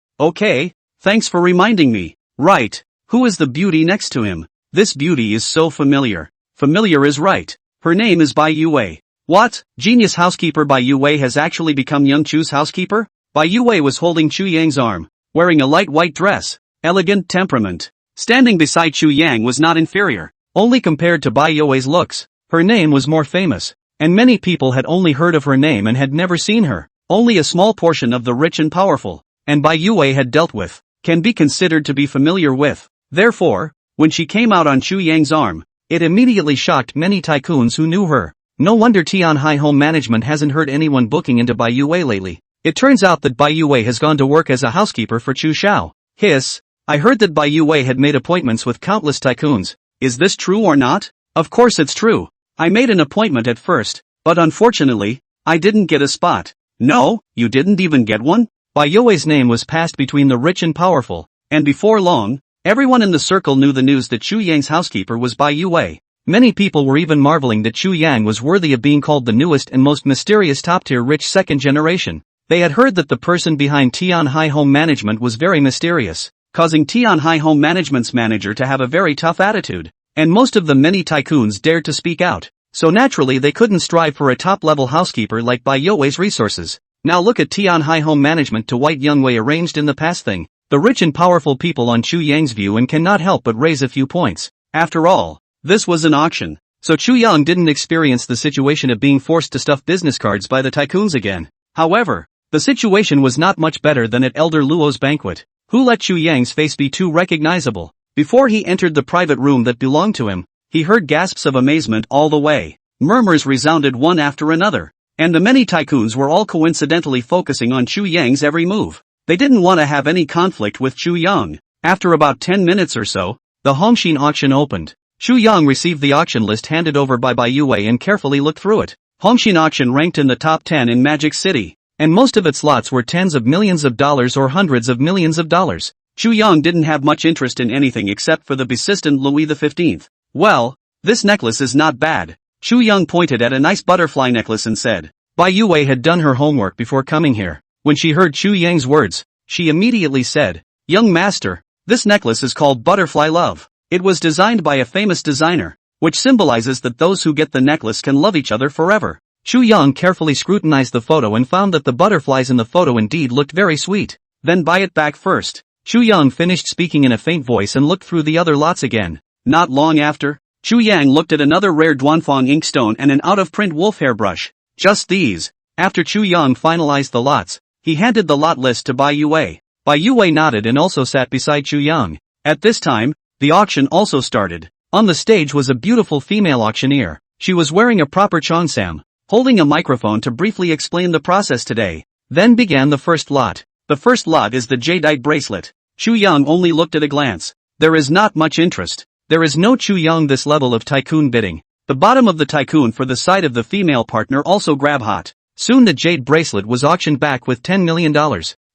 Thanks for reminding me. Right. Who is the beauty next to him? This beauty is so familiar. Familiar is right. Her name is Bai Yue. What? Genius housekeeper Bai Yue has actually become young Chu's housekeeper? Bai Yue was holding Chu Yang's arm, wearing a light white dress. Elegant temperament. Standing beside Chu Yang was not inferior, only compared to Bai Yue's looks. Her name was more famous, and many people had only heard of her name and had never seen her. Only a small portion of the rich and powerful, and Bai Yue had dealt with, can be considered to be familiar with. Therefore, when she came out on Chu Yang's arm, it immediately shocked many tycoons who knew her. No wonder Tianhai Home Management hasn't heard anyone booking into Bai Yue lately. It turns out that Bai Yue has gone to work as a housekeeper for Chu Shao. Hiss, I heard that Bai Yue had made appointments with countless tycoons. Is this true or not? Of course it's true. I made an appointment at first, but unfortunately, I didn't get a spot. No, you didn't even get one? Bai Yue's name was passed between the rich and powerful, and before long, everyone in the circle knew the news that Chu Yang's housekeeper was Bai Yue. Many people were even marveling that Chu Yang was worthy of being called the newest and most mysterious top-tier rich second generation. They had heard that the person behind Tianhai Home Management was very mysterious, causing Tianhai Home Management's manager to have a very tough attitude, and most of the many tycoons dared to speak out, so naturally they couldn't strive for a top-level housekeeper like Bai Yue's resources. Now look at Tianhai Home Management to White Youngwei arranged in the past thing. The rich and powerful people on Chu Yang's view and cannot help but raise a few points. After all, this was an auction, so Chu Yang didn't experience the situation of being forced to stuff business cards by the tycoons again. However, the situation was not much better than at Elder Luo's banquet. Who let Chu Yang's face be too recognizable? Before he entered the private room that belonged to him, he heard gasps of amazement all the way. Murmurs resounded one after another, and the many tycoons were all coincidentally focusing on Chu Yang's every move. They didn't want to have any conflict with Chu Yang. After about 10 minutes or so, the Hongxin auction opened. Chu Yang received the auction list handed over by Yue and carefully looked through it. Hongxin auction ranked in the top 10 in Magic City, and most of its lots were tens of millions of dollars or hundreds of millions of dollars. Chu Yang didn't have much interest in anything except for the persistent Louis XV. Well, this necklace is not bad. Chu Yang pointed at a nice butterfly necklace and said. Bai Yue had done her homework before coming here. When she heard Chu Yang's words, she immediately said, "Young master, this necklace is called Butterfly Love. It was designed by a famous designer, which symbolizes that those who get the necklace can love each other forever." Chu Yang carefully scrutinized the photo and found that the butterflies in the photo indeed looked very sweet. "Then buy it back first." Chu Yang finished speaking in a faint voice and looked through the other lots again. Not long after, Chu Yang looked at another rare Duanfang inkstone and an out-of-print wolf hair brush. Just these. After Chu Yang finalized the lots, he handed the lot list to Bai Yue. Bai Yue nodded and also sat beside Chu Yang. At this time, the auction also started. On the stage was a beautiful female auctioneer. She was wearing a proper cheongsam, holding a microphone to briefly explain the process today. Then began the first lot. The first lot is the jadeite bracelet. Chu Yang only looked at a glance. There is not much interest. There is no Chu Yang this level of tycoon bidding. The bottom of the tycoon for the side of the female partner also grab hot. Soon the jade bracelet was auctioned back with $10 million.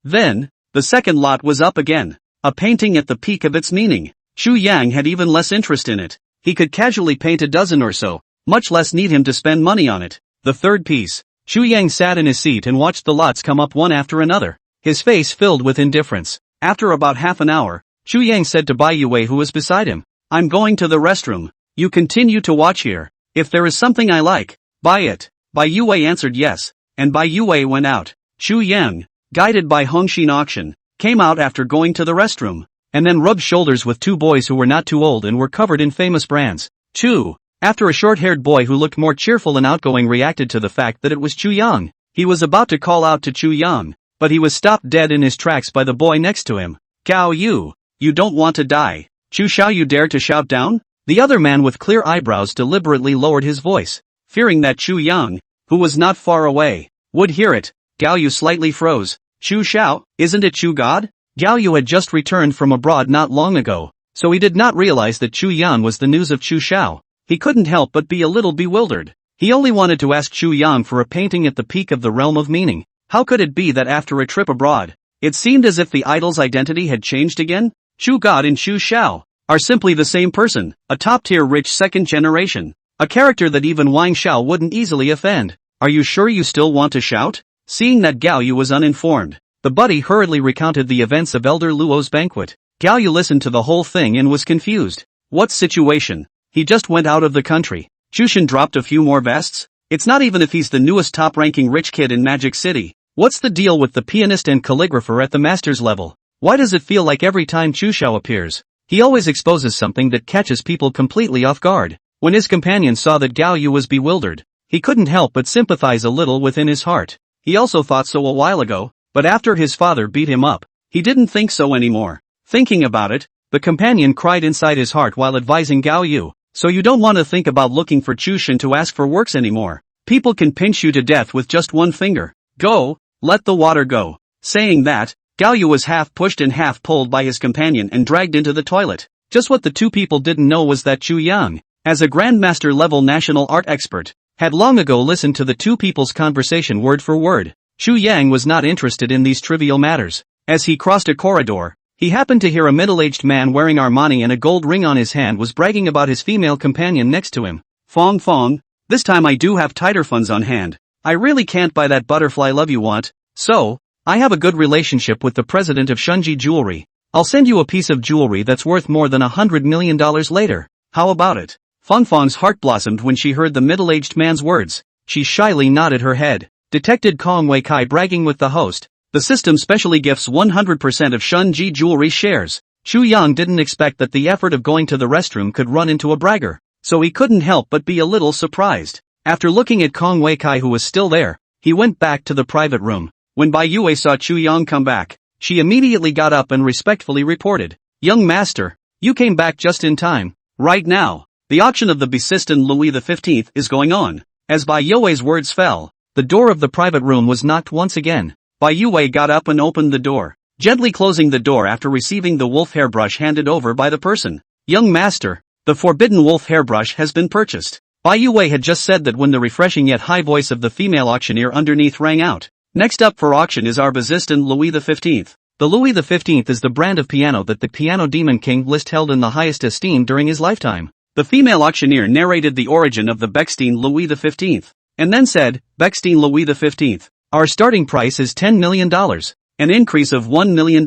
Then, the second lot was up again. A painting at the peak of its meaning. Chu Yang had even less interest in it. He could casually paint a dozen or so, much less need him to spend money on it. The third piece. Chu Yang sat in his seat and watched the lots come up one after another. His face filled with indifference. After about half an hour, Chu Yang said to Bai Yue who was beside him, "I'm going to the restroom. You continue to watch here. If there is something I like, buy it." Bai Yue answered yes, and Bai Yue went out. Chu Yang, guided by Hongxin auction, came out after going to the restroom, and then rubbed shoulders with two boys who were not too old and were covered in famous brands. After a short-haired boy who looked more cheerful and outgoing reacted to the fact that it was Chu Yang. He was about to call out to Chu Yang, but he was stopped dead in his tracks by the boy next to him. "Gao Yu, you don't want to die. Chu Xiao, you dare to shout down?" The other man with clear eyebrows deliberately lowered his voice, fearing that Chu Yang, who was not far away, would hear it. Gao Yu slightly froze. "Chu Xiao, isn't it Chu God?" Gao Yu had just returned from abroad not long ago, so he did not realize that Chu Yang was the news of Chu Xiao. He couldn't help but be a little bewildered. He only wanted to ask Chu Yang for a painting at the peak of the realm of meaning. How could it be that after a trip abroad, it seemed as if the idol's identity had changed again? Chu God and Chu Xiao are simply the same person, a top-tier rich second generation, a character that even Wang Xiao wouldn't easily offend. "Are you sure you still want to shout?" Seeing that Gao Yu was uninformed, the buddy hurriedly recounted the events of Elder Luo's banquet. Gao Yu listened to the whole thing and was confused. What situation? He just went out of the country. Chushin dropped a few more vests? It's not even if he's the newest top-ranking rich kid in Magic City. What's the deal with the pianist and calligrapher at the master's level? Why does it feel like every time Chu Xiao appears, he always exposes something that catches people completely off guard? When his companion saw that Gao Yu was bewildered, he couldn't help but sympathize a little within his heart. He also thought so a while ago, but after his father beat him up, he didn't think so anymore. Thinking about it, the companion cried inside his heart while advising Gao Yu, "So you don't want to think about looking for Chushin to ask for works anymore. People can pinch you to death with just one finger. Go, let the water go." Saying that, Gao Yu was half pushed and half pulled by his companion and dragged into the toilet. Just what the two people didn't know was that Chu Yang, as a Grandmaster-level national art expert, had long ago listened to the two people's conversation word for word. Chu Yang was not interested in these trivial matters. As he crossed a corridor, he happened to hear a middle-aged man wearing Armani and a gold ring on his hand was bragging about his female companion next to him. "Fong Fong, this time I do have tighter funds on hand. I really can't buy that butterfly love you want. So, I have a good relationship with the president of Shunji Jewelry. I'll send you a piece of jewelry that's worth more than $100 million later. How about it?" Fong Fong's heart blossomed when she heard the middle-aged man's words. She shyly nodded her head. Detected Kong Wei Kai bragging with the host. The system specially gifts 100% of Shunji Jewelry shares. Chu Yang didn't expect that the effort of going to the restroom could run into a bragger, so he couldn't help but be a little surprised. After looking at Kong Wei Kai who was still there, He went back to the private room. When Bai Yue saw Chu Yang come back, she immediately got up and respectfully reported, "Young master, you came back just in time. Right now, the auction of the Besiston Louis XV is going on." As Bai Yue's words fell, the door of the private room was knocked once again. Bai Yue got up and opened the door, gently closing the door after receiving the wolf hairbrush handed over by the person. "Young master, the forbidden wolf hairbrush has been purchased." Bai Yue had just said that when the refreshing yet high voice of the female auctioneer underneath rang out. Next up for auction is our Besiston Louis XV. The Louis XV is the brand of piano that the piano demon king Liszt held in the highest esteem during his lifetime. The female auctioneer narrated the origin of the Bechstein Louis XV, and then said, "Bechstein Louis XV. Our starting price is $10 million, an increase of $1 million.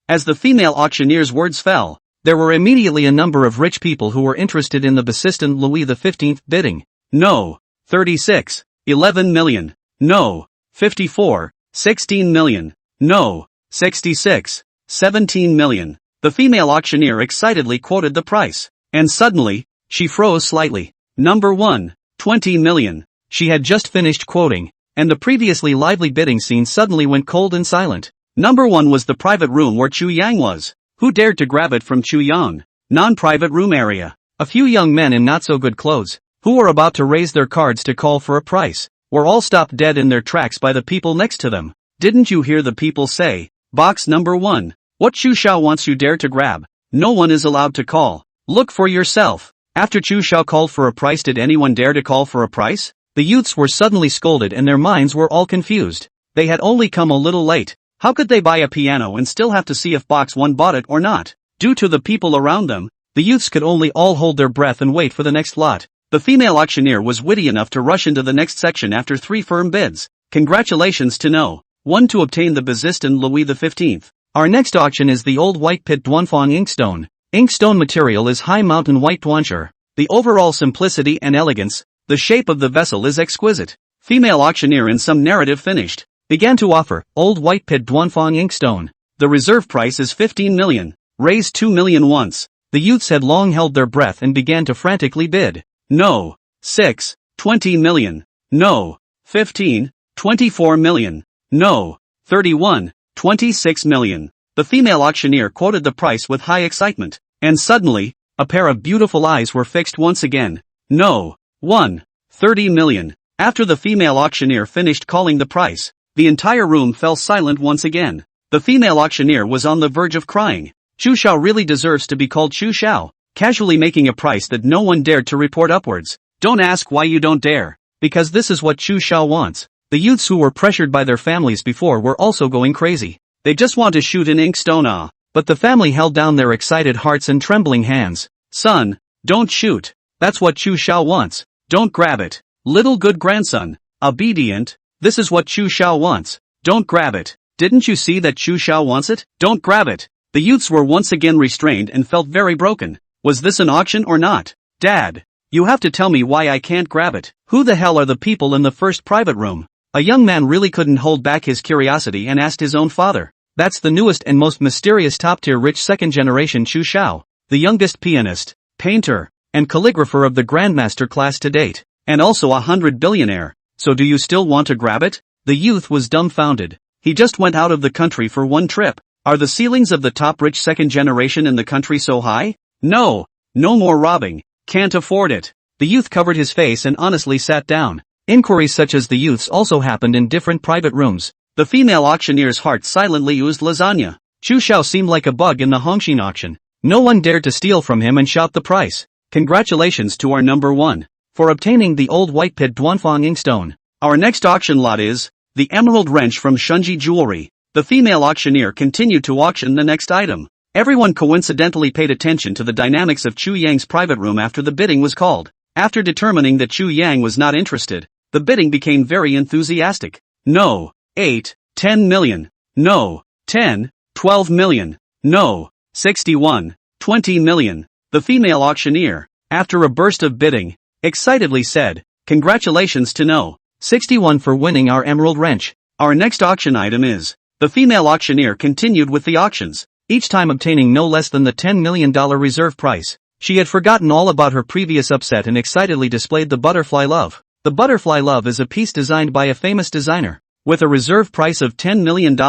As the female auctioneer's words fell, there were immediately a number of rich people who were interested in the Besiston Louis XV bidding. No. 36. 11 million. No. 54. 16 million. No. 66. 17 million. The female auctioneer excitedly quoted the price. And suddenly, she froze slightly. Number 1. 20 million. She had just finished quoting, and the previously lively bidding scene suddenly went cold and silent. Number 1 was the private room where Chu Yang was. Who dared to grab it from Chu Yang? Non-private room area. A few young men in not-so-good clothes, who were about to raise their cards to call for a price, were all stopped dead in their tracks by the people next to them. Didn't you hear the people say, "Box number 1. What Chu Shao wants you dare to grab? No one is allowed to call. Look for yourself." After Chu Shao called for a price, did anyone dare to call for a price? The youths were suddenly scolded and their minds were all confused. They had only come a little late. How could they buy a piano and still have to see if box 1 bought it or not? Due to the people around them, the youths could only all hold their breath and wait for the next lot. The female auctioneer was witty enough to rush into the next section after 3 firm bids. Congratulations to No. 1 to obtain the Besiston Louis XV. Our next auction is the old white pit Duanfang inkstone. Inkstone material is high mountain white duanxue. The overall simplicity and elegance, the shape of the vessel is exquisite. Female auctioneer in some narrative finished, began to offer, old white pit Duanfang inkstone. The reserve price is 15 million, raised 2 million once. The youths had long held their breath and began to frantically bid. No. 6. 20 million. No. 15. 24 million. No. 31. 26 million. The female auctioneer quoted the price with high excitement, and suddenly, a pair of beautiful eyes were fixed once again. No. 1. 30 million. After the female auctioneer finished calling the price, the entire room fell silent once again. The female auctioneer was on the verge of crying. Chu Shao really deserves to be called Chu Shao, casually making a price that no one dared to report upwards. Don't ask why you don't dare, because this is what Chu Shao wants. The youths who were pressured by their families before were also going crazy. They just want to shoot an inkstone, but the family held down their excited hearts and trembling hands. Son, don't shoot. That's what Chu Shao wants. Don't grab it. Little good grandson. Obedient. This is what Chu Shao wants. Don't grab it. Didn't you see that Chu Shao wants it? Don't grab it. The youths were once again restrained and felt very broken. Was this an auction or not? Dad, you have to tell me why I can't grab it. Who the hell are the people in the first private room? A young man really couldn't hold back his curiosity and asked his own father. That's the newest and most mysterious top-tier rich second-generation Chu Shao, the youngest pianist, painter, and calligrapher of the Grandmaster class to date, and also a 100-billionaire. So do you still want to grab it? The youth was dumbfounded. He just went out of the country for one trip. Are the ceilings of the top rich second generation in the country so high? No. No more robbing. Can't afford it. The youth covered his face and honestly sat down. Inquiries such as the youth's also happened in different private rooms. The female auctioneer's heart silently oozed lasagna. Chu Shao seemed like a bug in the Hongxin auction. No one dared to steal from him and shout the price. Congratulations to our number 1 for obtaining the old white pit Duanfang inkstone. Our next auction lot is the emerald wrench from Shunji Jewelry. The female auctioneer continued to auction the next item. Everyone coincidentally paid attention to the dynamics of Chu Yang's private room after the bidding was called. After determining that Chu Yang was not interested, the bidding became very enthusiastic. No. 8. 10 million. No. 10. 12 million. No. 61. 20 million. The female auctioneer, after a burst of bidding, excitedly said, "Congratulations to No. 61 for winning our emerald wrench." Our next auction item is. The female auctioneer continued with the auctions, each time obtaining no less than the $10 million reserve price. She had forgotten all about her previous upset and excitedly displayed the butterfly love. The Butterfly Love is a piece designed by a famous designer, with a reserve price of $10 million,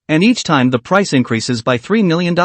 and each time the price increases by $3 million.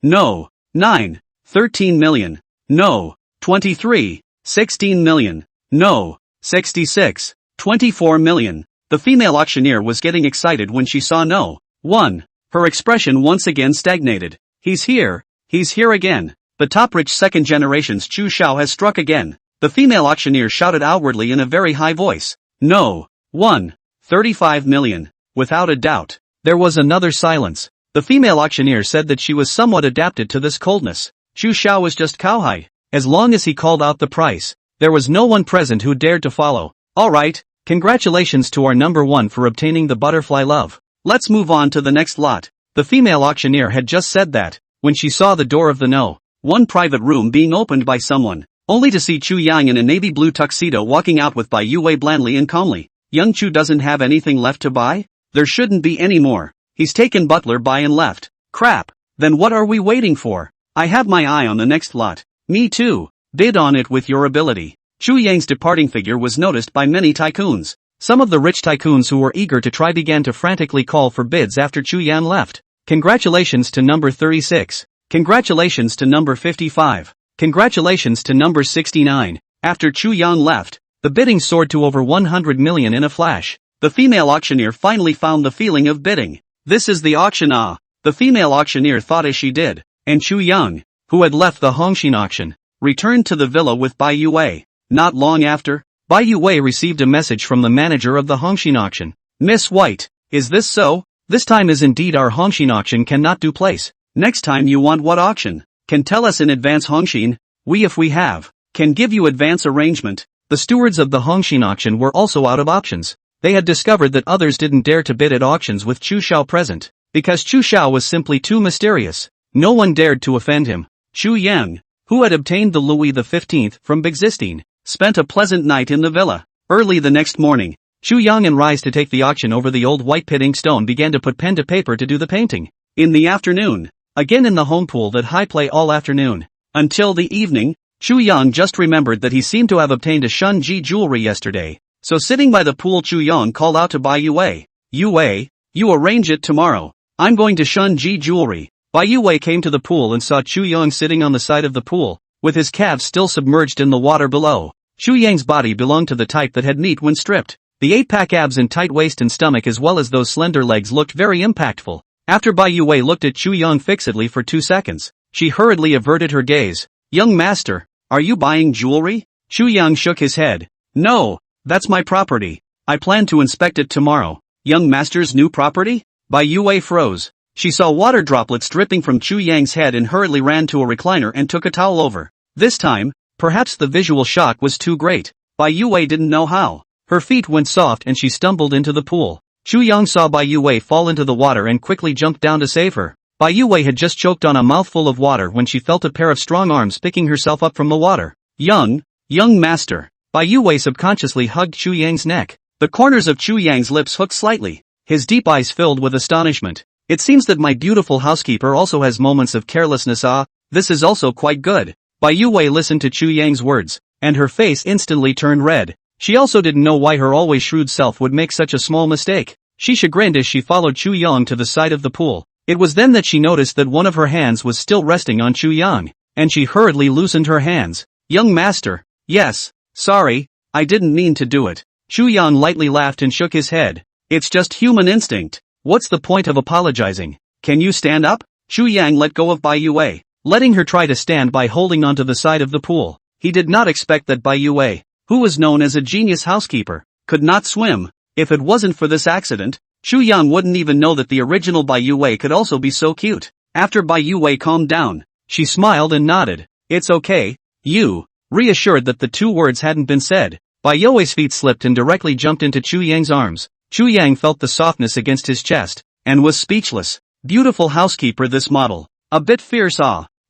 No. 9. 13 million. No. 23. 16 million. No. 66. 24 million. The female auctioneer was getting excited when she saw no. 1. Her expression once again stagnated. He's here again. The top-rich second-generation's Chu Xiao has struck again. The female auctioneer shouted outwardly in a very high voice. No. 1. 35 million. Without a doubt. There was another silence. The female auctioneer said that she was somewhat adapted to this coldness. Chu Xiao was just cowhide. As long as he called out the price, there was no one present who dared to follow. Alright, congratulations to our number one for obtaining the Butterfly Love. Let's move on to the next lot. The female auctioneer had just said that, when she saw the door of the No. 1 private room being opened by someone, only to see Chu Yang in a navy blue tuxedo walking out with Bai Yue blandly and calmly. Young Chu doesn't have anything left to buy? There shouldn't be any more. He's taken Butler Bai and left. Crap. Then what are we waiting for? I have my eye on the next lot. Me too. Bid on it with your ability. Chu Yang's departing figure was noticed by many tycoons. Some of the rich tycoons who were eager to try began to frantically call for bids after Chu Yang left. Congratulations to number 36. Congratulations to number 55. Congratulations to number 69. After Chu Yang left, the bidding soared to over 100 million in a flash. The female auctioneer finally found the feeling of bidding. This is the auction. The female auctioneer thought as she did, and Chu Yang, who had left the Hongxin auction, returned to the villa with Bai Yue. Not long after, Bai Yue received a message from the manager of the Hongxin auction. Miss White, is this so? This time is indeed our Hongxin auction cannot do place. Next time you want what auction? Can tell us in advance Hongxin. We if we have, can give you advance arrangement. The stewards of the Hongxin auction were also out of options. They had discovered that others didn't dare to bid at auctions with Chu Xiao present, because Chu Xiao was simply too mysterious. No one dared to offend him. Chu Yang, who had obtained the Louis XV from Bixistine, spent a pleasant night in the villa. Early the next morning, Chu Yang and rise to take the auction over the old white pit inkstone began to put pen to paper to do the painting. In the afternoon, again in the home pool that high play all afternoon. Until the evening, Chu Yang just remembered that he seemed to have obtained a Shunji jewelry yesterday. So sitting by the pool, Chu Yang called out to Bai Yue. Yue, you arrange it tomorrow. I'm going to Shunji jewelry. Bai Yue came to the pool and saw Chu Yang sitting on the side of the pool, with his calves still submerged in the water below. Chu Yang's body belonged to the type that had meat when stripped. The 8-pack abs and tight waist and stomach as well as those slender legs looked very impactful. After Bai Yue looked at Chu Yang fixedly for 2 seconds, she hurriedly averted her gaze. Young master, are you buying jewelry? Chu Yang shook his head. No, that's my property. I plan to inspect it tomorrow. Young master's new property? Bai Yue froze. She saw water droplets dripping from Chu Yang's head and hurriedly ran to a recliner and took a towel over. This time, perhaps the visual shock was too great. Bai Yue didn't know how. Her feet went soft and she stumbled into the pool. Chu Yang saw Bai Yue fall into the water and quickly jumped down to save her. Bai Yue had just choked on a mouthful of water when she felt a pair of strong arms picking herself up from the water. Young master. Bai Yue subconsciously hugged Chu Yang's neck. The corners of Chu Yang's lips hooked slightly. His deep eyes filled with astonishment. It seems that my beautiful housekeeper also has moments of carelessness. This is also quite good. Bai Yue listened to Chu Yang's words, and her face instantly turned red. She also didn't know why her always shrewd self would make such a small mistake. She chagrined as she followed Chu Yang to the side of the pool. It was then that she noticed that one of her hands was still resting on Chu Yang, and she hurriedly loosened her hands. Young master. Yes, sorry, I didn't mean to do it. Chu Yang lightly laughed and shook his head. It's just human instinct. What's the point of apologizing? Can you stand up? Chu Yang let go of Bai Yue, letting her try to stand by holding onto the side of the pool. He did not expect that Bai Yue, who was known as a genius housekeeper, could not swim. If it wasn't for this accident, Chu Yang wouldn't even know that the original Bai Yue could also be so cute. After Bai Yue calmed down, she smiled and nodded. It's okay, you. Reassured that the 2 words hadn't been said, Bai Yue's feet slipped and directly jumped into Chu Yang's arms. Chu Yang felt the softness against his chest, and was speechless. Beautiful housekeeper this model. A bit fierce.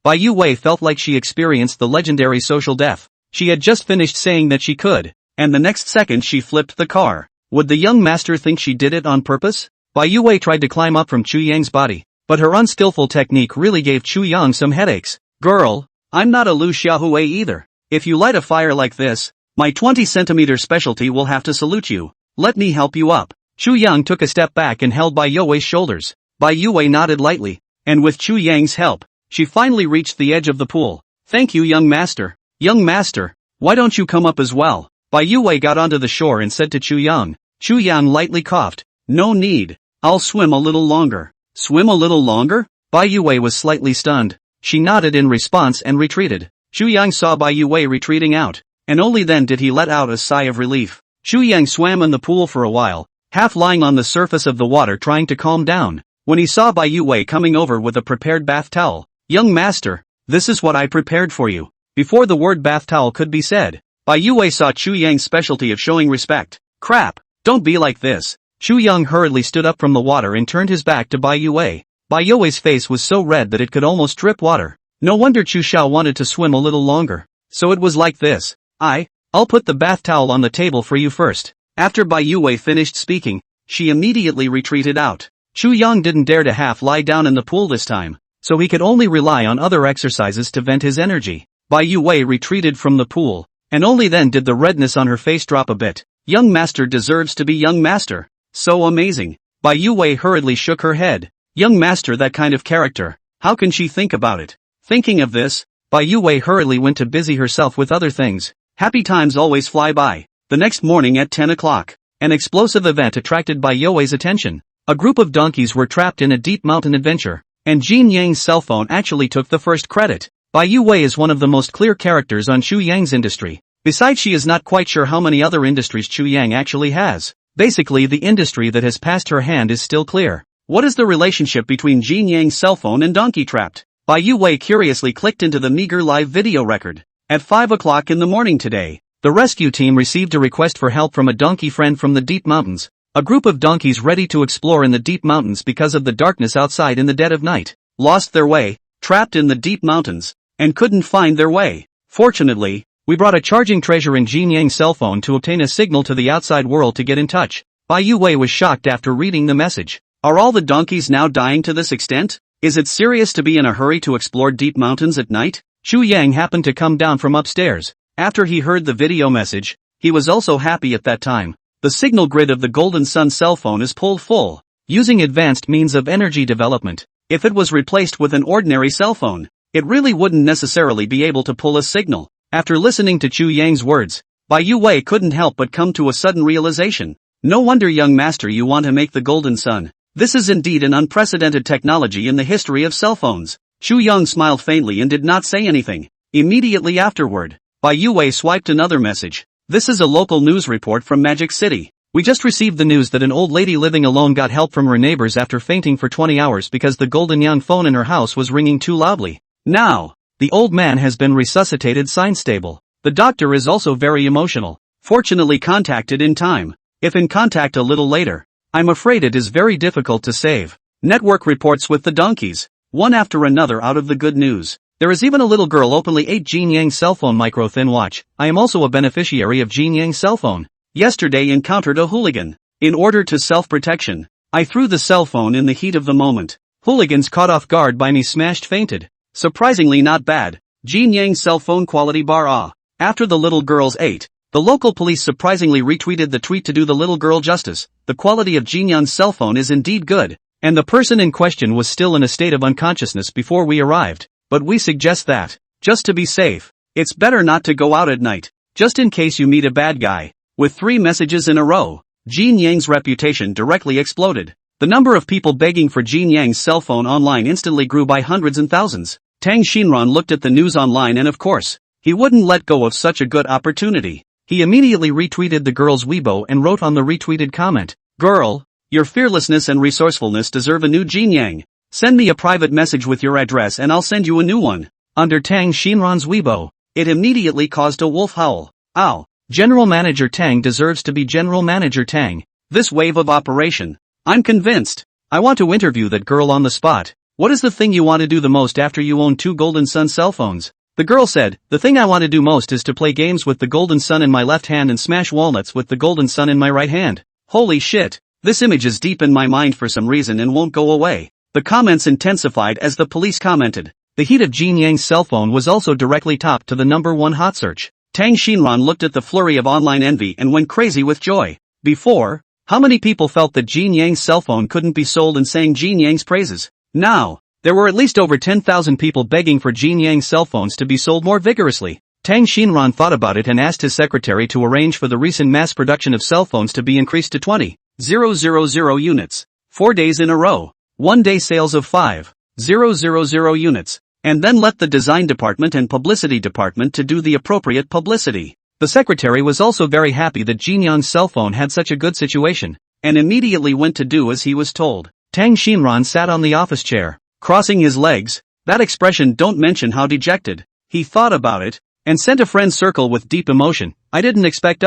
Bai Yue felt like she experienced the legendary social death. She had just finished saying that she could, and the next second she flipped the car. Would the young master think she did it on purpose? Bai Yue tried to climb up from Chu Yang's body, but her unskillful technique really gave Chu Yang some headaches. Girl, I'm not a Lu Xiaohui either. If you light a fire like this, My 20-centimeter specialty will have to salute you. Let me help you up. Chu Yang took a step back and held Bai Yue's shoulders. Bai Yue nodded lightly, and with Chu Yang's help, she finally reached the edge of the pool. Thank you, young master. Young master, why don't you come up as well? Bai Yue got onto the shore and said to Chu Yang. Chu Yang lightly coughed. No need. I'll swim a little longer. Swim a little longer? Bai Yue was slightly stunned. She nodded in response and retreated. Chu Yang saw Bai Yue retreating out, and only then did he let out a sigh of relief. Chu Yang swam in the pool for a while, half lying on the surface of the water trying to calm down, when he saw Bai Yue coming over with a prepared bath towel. Young master, this is what I prepared for you. Before the word bath towel could be said, Bai Yue saw Chu Yang's specialty of showing respect. Crap, don't be like this. Chu Yang hurriedly stood up from the water and turned his back to Bai Yue. Bai Yue's face was so red that it could almost drip water. No wonder Chu Xiao wanted to swim a little longer. So it was like this. I'll put the bath towel on the table for you first. After Bai Yue finished speaking, she immediately retreated out. Chu Yang didn't dare to half lie down in the pool this time, so he could only rely on other exercises to vent his energy. Bai Yue retreated from the pool, and only then did the redness on her face drop a bit. Young master deserves to be young master. So amazing. Bai Yue hurriedly shook her head. Young master, that kind of character. How can she think about it? Thinking of this, Bai Yue hurriedly went to busy herself with other things. Happy times always fly by. The next morning at 10 o'clock, an explosive event attracted Bai Yue's attention. A group of donkeys were trapped in a deep mountain adventure, and Jin Yang's cell phone actually took the first credit. Bai Yue is one of the most clear characters on Chu Yang's industry. Besides, she is not quite sure how many other industries Chu Yang actually has. Basically, the industry that has passed her hand is still clear. What is the relationship between Jin Yang's cell phone and donkey trapped? Bai Yue curiously clicked into the meager live video record. At 5 o'clock in the morning today, the rescue team received a request for help from a donkey friend from the deep mountains. A group of donkeys ready to explore in the deep mountains because of the darkness outside in the dead of night, lost their way, trapped in the deep mountains, and couldn't find their way. Fortunately, we brought a charging treasure in Jin Yang's cell phone to obtain a signal to the outside world to get in touch. Bai Yue was shocked after reading the message. Are all the donkeys now dying to this extent? Is it serious to be in a hurry to explore deep mountains at night? Chu Yang happened to come down from upstairs. After he heard the video message, he was also happy at that time. The signal grid of the Golden Sun cell phone is pulled full, using advanced means of energy development. If it was replaced with an ordinary cell phone, it really wouldn't necessarily be able to pull a signal. After listening to Chu Yang's words, Bai Yue couldn't help but come to a sudden realization. No wonder, young master, you want to make the Golden Sun. This is indeed an unprecedented technology in the history of cell phones. Chu Yang smiled faintly and did not say anything. Immediately afterward, Bai Yue swiped another message. This is a local news report from Magic City. We just received the news that an old lady living alone got help from her neighbors after fainting for 20 hours because the Golden Yang phone in her house was ringing too loudly. Now, the old man has been resuscitated, sign stable. The doctor is also very emotional. Fortunately contacted in time. If in contact a little later, I'm afraid it is very difficult to save. Network reports with the donkeys, one after another out of the good news. There is even a little girl openly ate Jin Yang's cell phone micro thin watch. I am also a beneficiary of Jin Yang's cell phone. Yesterday encountered a hooligan. In order to self-protection, I threw the cell phone in the heat of the moment. Hooligans caught off guard by me smashed fainted. Surprisingly not bad. Jin Yang's cell phone quality bar. After the little girls ate, the local police surprisingly retweeted the tweet to do the little girl justice. The quality of Jin Yang's cell phone is indeed good, and the person in question was still in a state of unconsciousness before we arrived. But we suggest that, just to be safe, it's better not to go out at night, just in case you meet a bad guy. With 3 messages in a row, Jin Yang's reputation directly exploded. The number of people begging for Jin Yang's cell phone online instantly grew by hundreds and thousands. Tang Xinran looked at the news online and of course, he wouldn't let go of such a good opportunity. He immediately retweeted the girl's Weibo and wrote on the retweeted comment, "Girl, your fearlessness and resourcefulness deserve a new Jin Yang. Send me a private message with your address and I'll send you a new one." Under Tang Xinran's Weibo, it immediately caused a wolf howl. Ow. General Manager Tang deserves to be General Manager Tang. This wave of operation. I'm convinced. I want to interview that girl on the spot. What is the thing you want to do the most after you own 2 Golden Sun cell phones? The girl said, the thing I want to do most is to play games with the Golden Sun in my left hand and smash walnuts with the Golden Sun in my right hand. Holy shit. This image is deep in my mind for some reason and won't go away. The comments intensified as the police commented. The heat of Jin Yang's cell phone was also directly topped to the #1 hot search. Tang Xinran looked at the flurry of online envy and went crazy with joy. Before, how many people felt that Jin Yang's cell phone couldn't be sold and sang Jin Yang's praises? Now, there were at least over 10,000 people begging for Jin Yang's cell phones to be sold more vigorously. Tang Xinran thought about it and asked his secretary to arrange for the recent mass production of cell phones to be increased to 20,000 units. 4 days in a row. 1 day sales of 5,000 units. And then let the design department and publicity department to do the appropriate publicity. The secretary was also very happy that Jin Yang's cell phone had such a good situation, and immediately went to do as he was told. Tang Xinran sat on the office chair, crossing his legs. That expression don't mention how dejected. He thought about it, and sent a friend circle with deep emotion. I didn't expect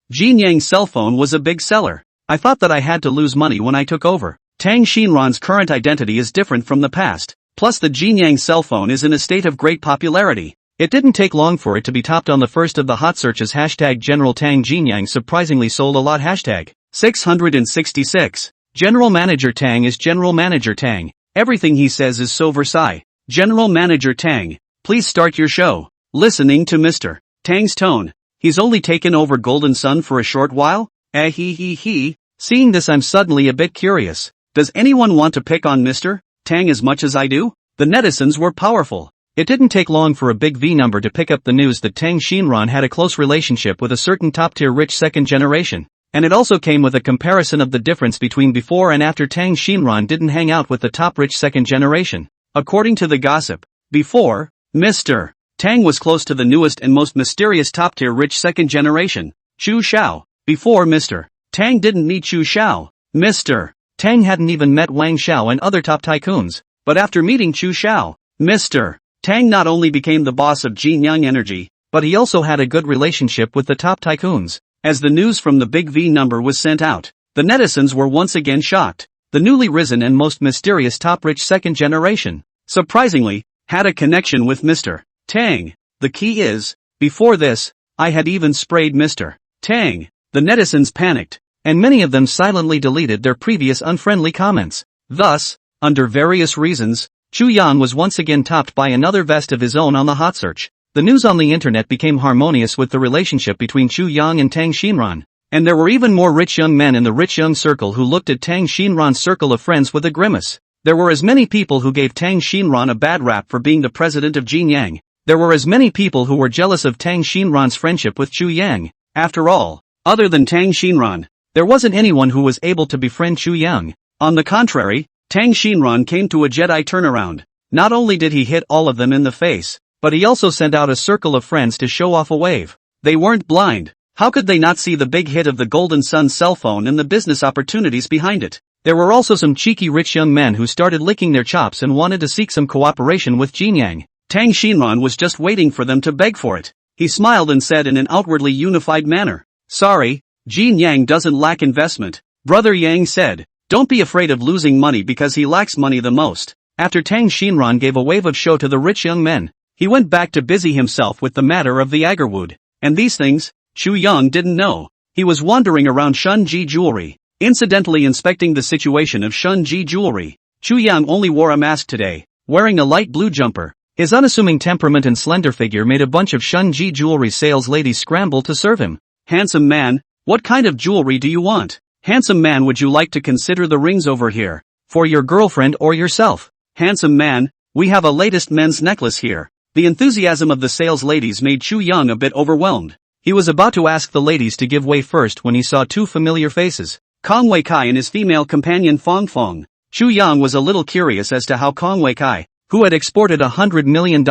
Jin Yang's cell phone was a big seller. I thought that I had to lose money when I took over. Tang Xinran's current identity is different from the past. Plus the Jin Yang cell phone is in a state of great popularity. It didn't take long for it to be topped on the first of the hot searches. Hashtag General Tang Jin Yang surprisingly sold a lot. Hashtag 666. General Manager Tang is General Manager Tang. Everything he says is so Versailles. General Manager Tang, please start your show. Listening to Mr. Tang's tone, he's only taken over Golden Sun for a short while? Seeing this, I'm suddenly a bit curious. Does anyone want to pick on Mr. Tang as much as I do? The netizens were powerful. It didn't take long for a big V number to pick up the news that Tang Xinran had a close relationship with a certain top-tier rich second generation, and it also came with a comparison of the difference between before and after. Tang Xinran didn't hang out with the top rich second generation. According to the gossip, before, Mr. Tang was close to the newest and most mysterious top-tier rich second generation, Chu Xiao. Before Mr. Tang didn't meet Chu Xiao, Mr. Tang hadn't even met Wang Xiao and other top tycoons. But after meeting Chu Xiao, Mr. Tang not only became the boss of Jin Yang Energy, but he also had a good relationship with the top tycoons. As the news from the big V number was sent out, the netizens were once again shocked. The newly risen and most mysterious top rich second generation, surprisingly, had a connection with Mr. Tang. The key is, before this, I had even sprayed Mr. Tang. The netizens panicked, and many of them silently deleted their previous unfriendly comments. Thus, under various reasons, Chu Yang was once again topped by another vest of his own on the hot search. The news on the internet became harmonious with the relationship between Chu Yang and Tang Xinran, and there were even more rich young men in the rich young circle who looked at Tang Xinran's circle of friends with a grimace. There were as many people who gave Tang Xinran a bad rap for being the president of Jin Yang. There were as many people who were jealous of Tang Xinran's friendship with Chu Yang. After all, other than Tang Xinran, there wasn't anyone who was able to befriend Chu Yang. On the contrary, Tang Xinran came to a Jedi turnaround. Not only did he hit all of them in the face, but he also sent out a circle of friends to show off a wave. They weren't blind. How could they not see the big hit of the Golden Sun cell phone and the business opportunities behind it? There were also some cheeky rich young men who started licking their chops and wanted to seek some cooperation with Jin Yang. Tang Xinran was just waiting for them to beg for it. He smiled and said in an outwardly unified manner, "Sorry, Jin Yang doesn't lack investment." Brother Yang said, "Don't be afraid of losing money because he lacks money the most." After Tang Xinran gave a wave of show to the rich young men, he went back to busy himself with the matter of the agarwood. And these things, Chu Yang didn't know. He was wandering around Shunji Jewelry, incidentally inspecting the situation of Shunji Jewelry. Chu Yang only wore a mask today, wearing a light blue jumper. His unassuming temperament and slender figure made a bunch of Shunji Jewelry sales ladies scramble to serve him. "Handsome man, what kind of jewelry do you want? Handsome man, would you like to consider the rings over here? For your girlfriend or yourself? Handsome man, we have a latest men's necklace here." The enthusiasm of the sales ladies made Chu Yang a bit overwhelmed. He was about to ask the ladies to give way first when he saw two familiar faces, Kong Wei Kai and his female companion Fong Fong. Chu Yang was a little curious as to how Kong Wei Kai, who had exported $100 million,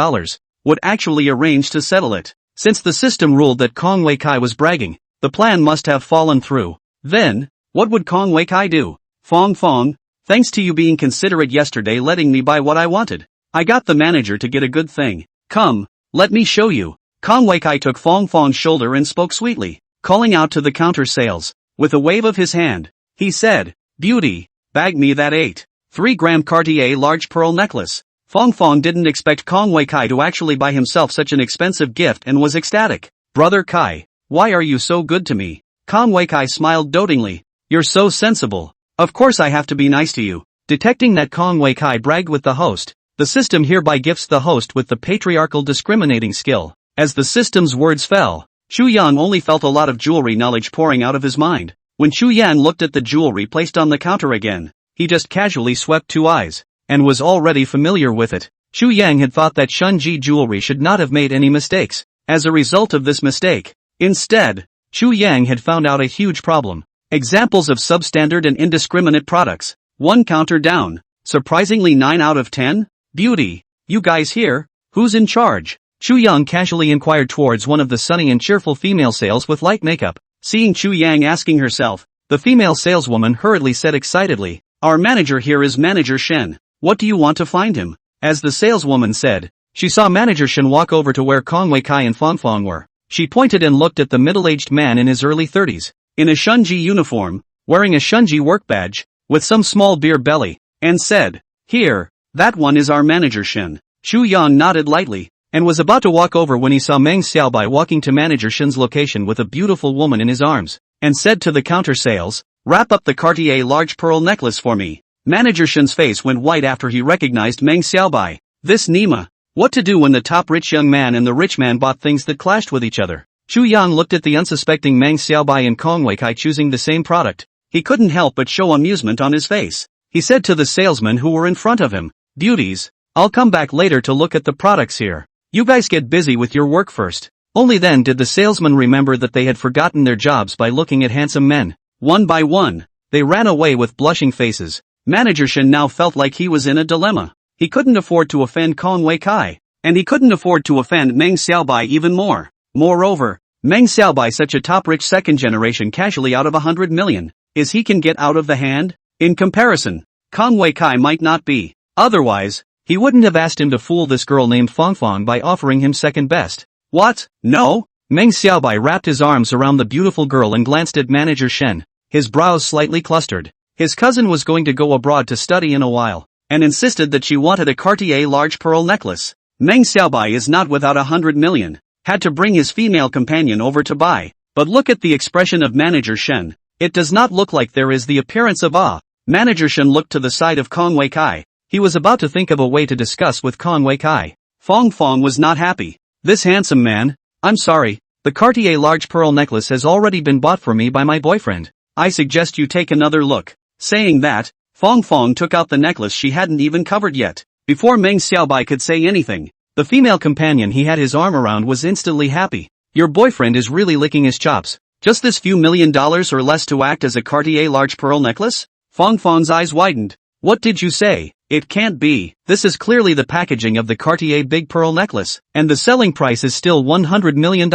would actually arrange to settle it. Since the system ruled that Kong Wei Kai was bragging, the plan must have fallen through. Then, what would Kong Wei Kai do? "Fong Fong, thanks to you being considerate yesterday letting me buy what I wanted. I got the manager to get a good thing. Come, let me show you." Kong Wei Kai took Fong Fong's shoulder and spoke sweetly, calling out to the counter sales. With a wave of his hand, he said, "Beauty, bag me that 8.3-gram Cartier large pearl necklace." Fong Fong didn't expect Kong Wei Kai to actually buy himself such an expensive gift and was ecstatic. "Brother Kai, why are you so good to me?" Kong Wei Kai smiled dotingly. "You're so sensible. Of course I have to be nice to you." Detecting that Kong Wei Kai bragged with the host, the system hereby gifts the host with the patriarchal discriminating skill. As the system's words fell, Chu Yang only felt a lot of jewelry knowledge pouring out of his mind. When Chu Yang looked at the jewelry placed on the counter again, he just casually swept 2 eyes, and was already familiar with it. Chu Yang had thought that Shunji jewelry should not have made any mistakes. As a result of this mistake, instead, Chu Yang had found out a huge problem. Examples of substandard and indiscriminate products. 1 counter down. Surprisingly 9 out of 10? Beauty. You guys here? Who's in charge? Chu Yang casually inquired towards one of the sunny and cheerful female sales with light makeup. Seeing Chu Yang asking herself, the female saleswoman hurriedly said excitedly, "Our manager here is Manager Shen. What do you want to find him?" As the saleswoman said, she saw Manager Shen walk over to where Koenigsegg and Fangfang were. She pointed and looked at the middle-aged man in his early 30s, in a Shunji uniform, wearing a Shunji work badge, with some small beer belly, and said, "Here, that one is our Manager Shen." Chu Yang nodded lightly, and was about to walk over when he saw Meng Xiaobai walking to Manager Shen's location with a beautiful woman in his arms, and said to the counter sales, "Wrap up the Cartier large pearl necklace for me." Manager Shen's face went white after he recognized Meng Xiaobai. This Nima. What to do when the top rich young man and the rich man bought things that clashed with each other? Chu Yang looked at the unsuspecting Meng Xiaobai and Koenigsegg choosing the same product. He couldn't help but show amusement on his face. He said to the salesmen who were in front of him, "Beauties, I'll come back later to look at the products here. You guys get busy with your work first." Only then did the salesmen remember that they had forgotten their jobs by looking at handsome men. One by one, they ran away with blushing faces. Manager Shen now felt like he was in a dilemma. He couldn't afford to offend Koenigsegg, and he couldn't afford to offend Meng Xiaobai even more. Moreover, Meng Xiaobai, such a top-rich second-generation casually out of 100 million, is he can get out of the hand? In comparison, Koenigsegg might not be. Otherwise, he wouldn't have asked him to fool this girl named Fangfang by offering him second best. What? No? Meng Xiaobai wrapped his arms around the beautiful girl and glanced at Manager Shen, his brows slightly clustered. His cousin was going to go abroad to study in a while, and insisted that she wanted a Cartier large pearl necklace. Meng Xiaobai is not without 100 million, had to bring his female companion over to buy. But look at the expression of Manager Shen. It does not look like there is the appearance of awe. Manager Shen looked to the side of Koenigsegg. He was about to think of a way to discuss with Koenigsegg. Fangfang was not happy. "This handsome man, I'm sorry, the Cartier large pearl necklace has already been bought for me by my boyfriend. I suggest you take another look." Saying that, Fangfang took out the necklace she hadn't even covered yet. Before Meng Xiaobai could say anything, the female companion he had his arm around was instantly happy. "Your boyfriend is really licking his chops. Just this few $1,000,000 or less to act as a Cartier large pearl necklace?" Fangfang's eyes widened. "What did you say? It can't be. This is clearly the packaging of the Cartier big pearl necklace, and the selling price is still $100 million.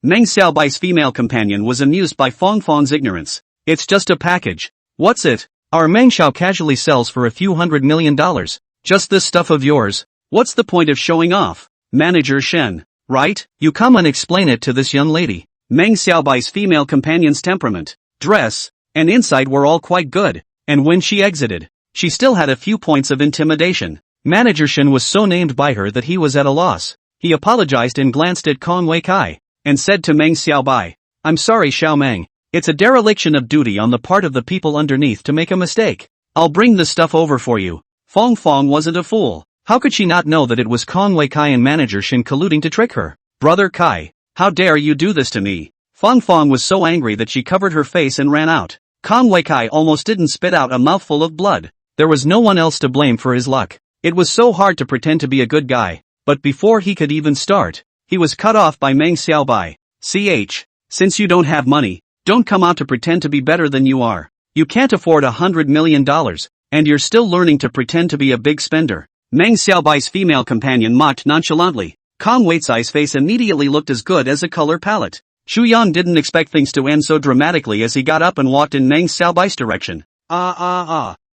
Meng Xiaobai's female companion was amused by Fangfang's ignorance. "It's just a package. What's it? Our Meng Xiao casually sells for a few $100 million. Just this stuff of yours. What's the point of showing off?" Manager Shen. "Right? You come and explain it to this young lady." Meng Xiaobai's female companion's temperament, dress, and insight were all quite good, and when she exited, she still had a few points of intimidation. Manager Shen was so named by her that he was at a loss. He apologized and glanced at Koenigsegg, and said to Meng Xiaobai, "I'm sorry Xiao Meng. It's a dereliction of duty on the part of the people underneath to make a mistake. I'll bring the stuff over for you." Fangfang wasn't a fool. How could she not know that it was Koenigsegg and Manager Shen colluding to trick her? "Brother Kai, how dare you do this to me?" Fangfang was so angry that she covered her face and ran out. Koenigsegg almost didn't spit out a mouthful of blood. There was no one else to blame for his luck. It was so hard to pretend to be a good guy, but before he could even start, he was cut off by Meng Xiaobai. Since you don't have money, don't come out to pretend to be better than you are. You can't afford $100 million, and you're still learning to pretend to be a big spender." Meng Xiaobai's female companion mocked nonchalantly. Koenigseg's face immediately looked as good as a color palette. Chu Yang didn't expect things to end so dramatically as he got up and walked in Meng Xiaobai's direction.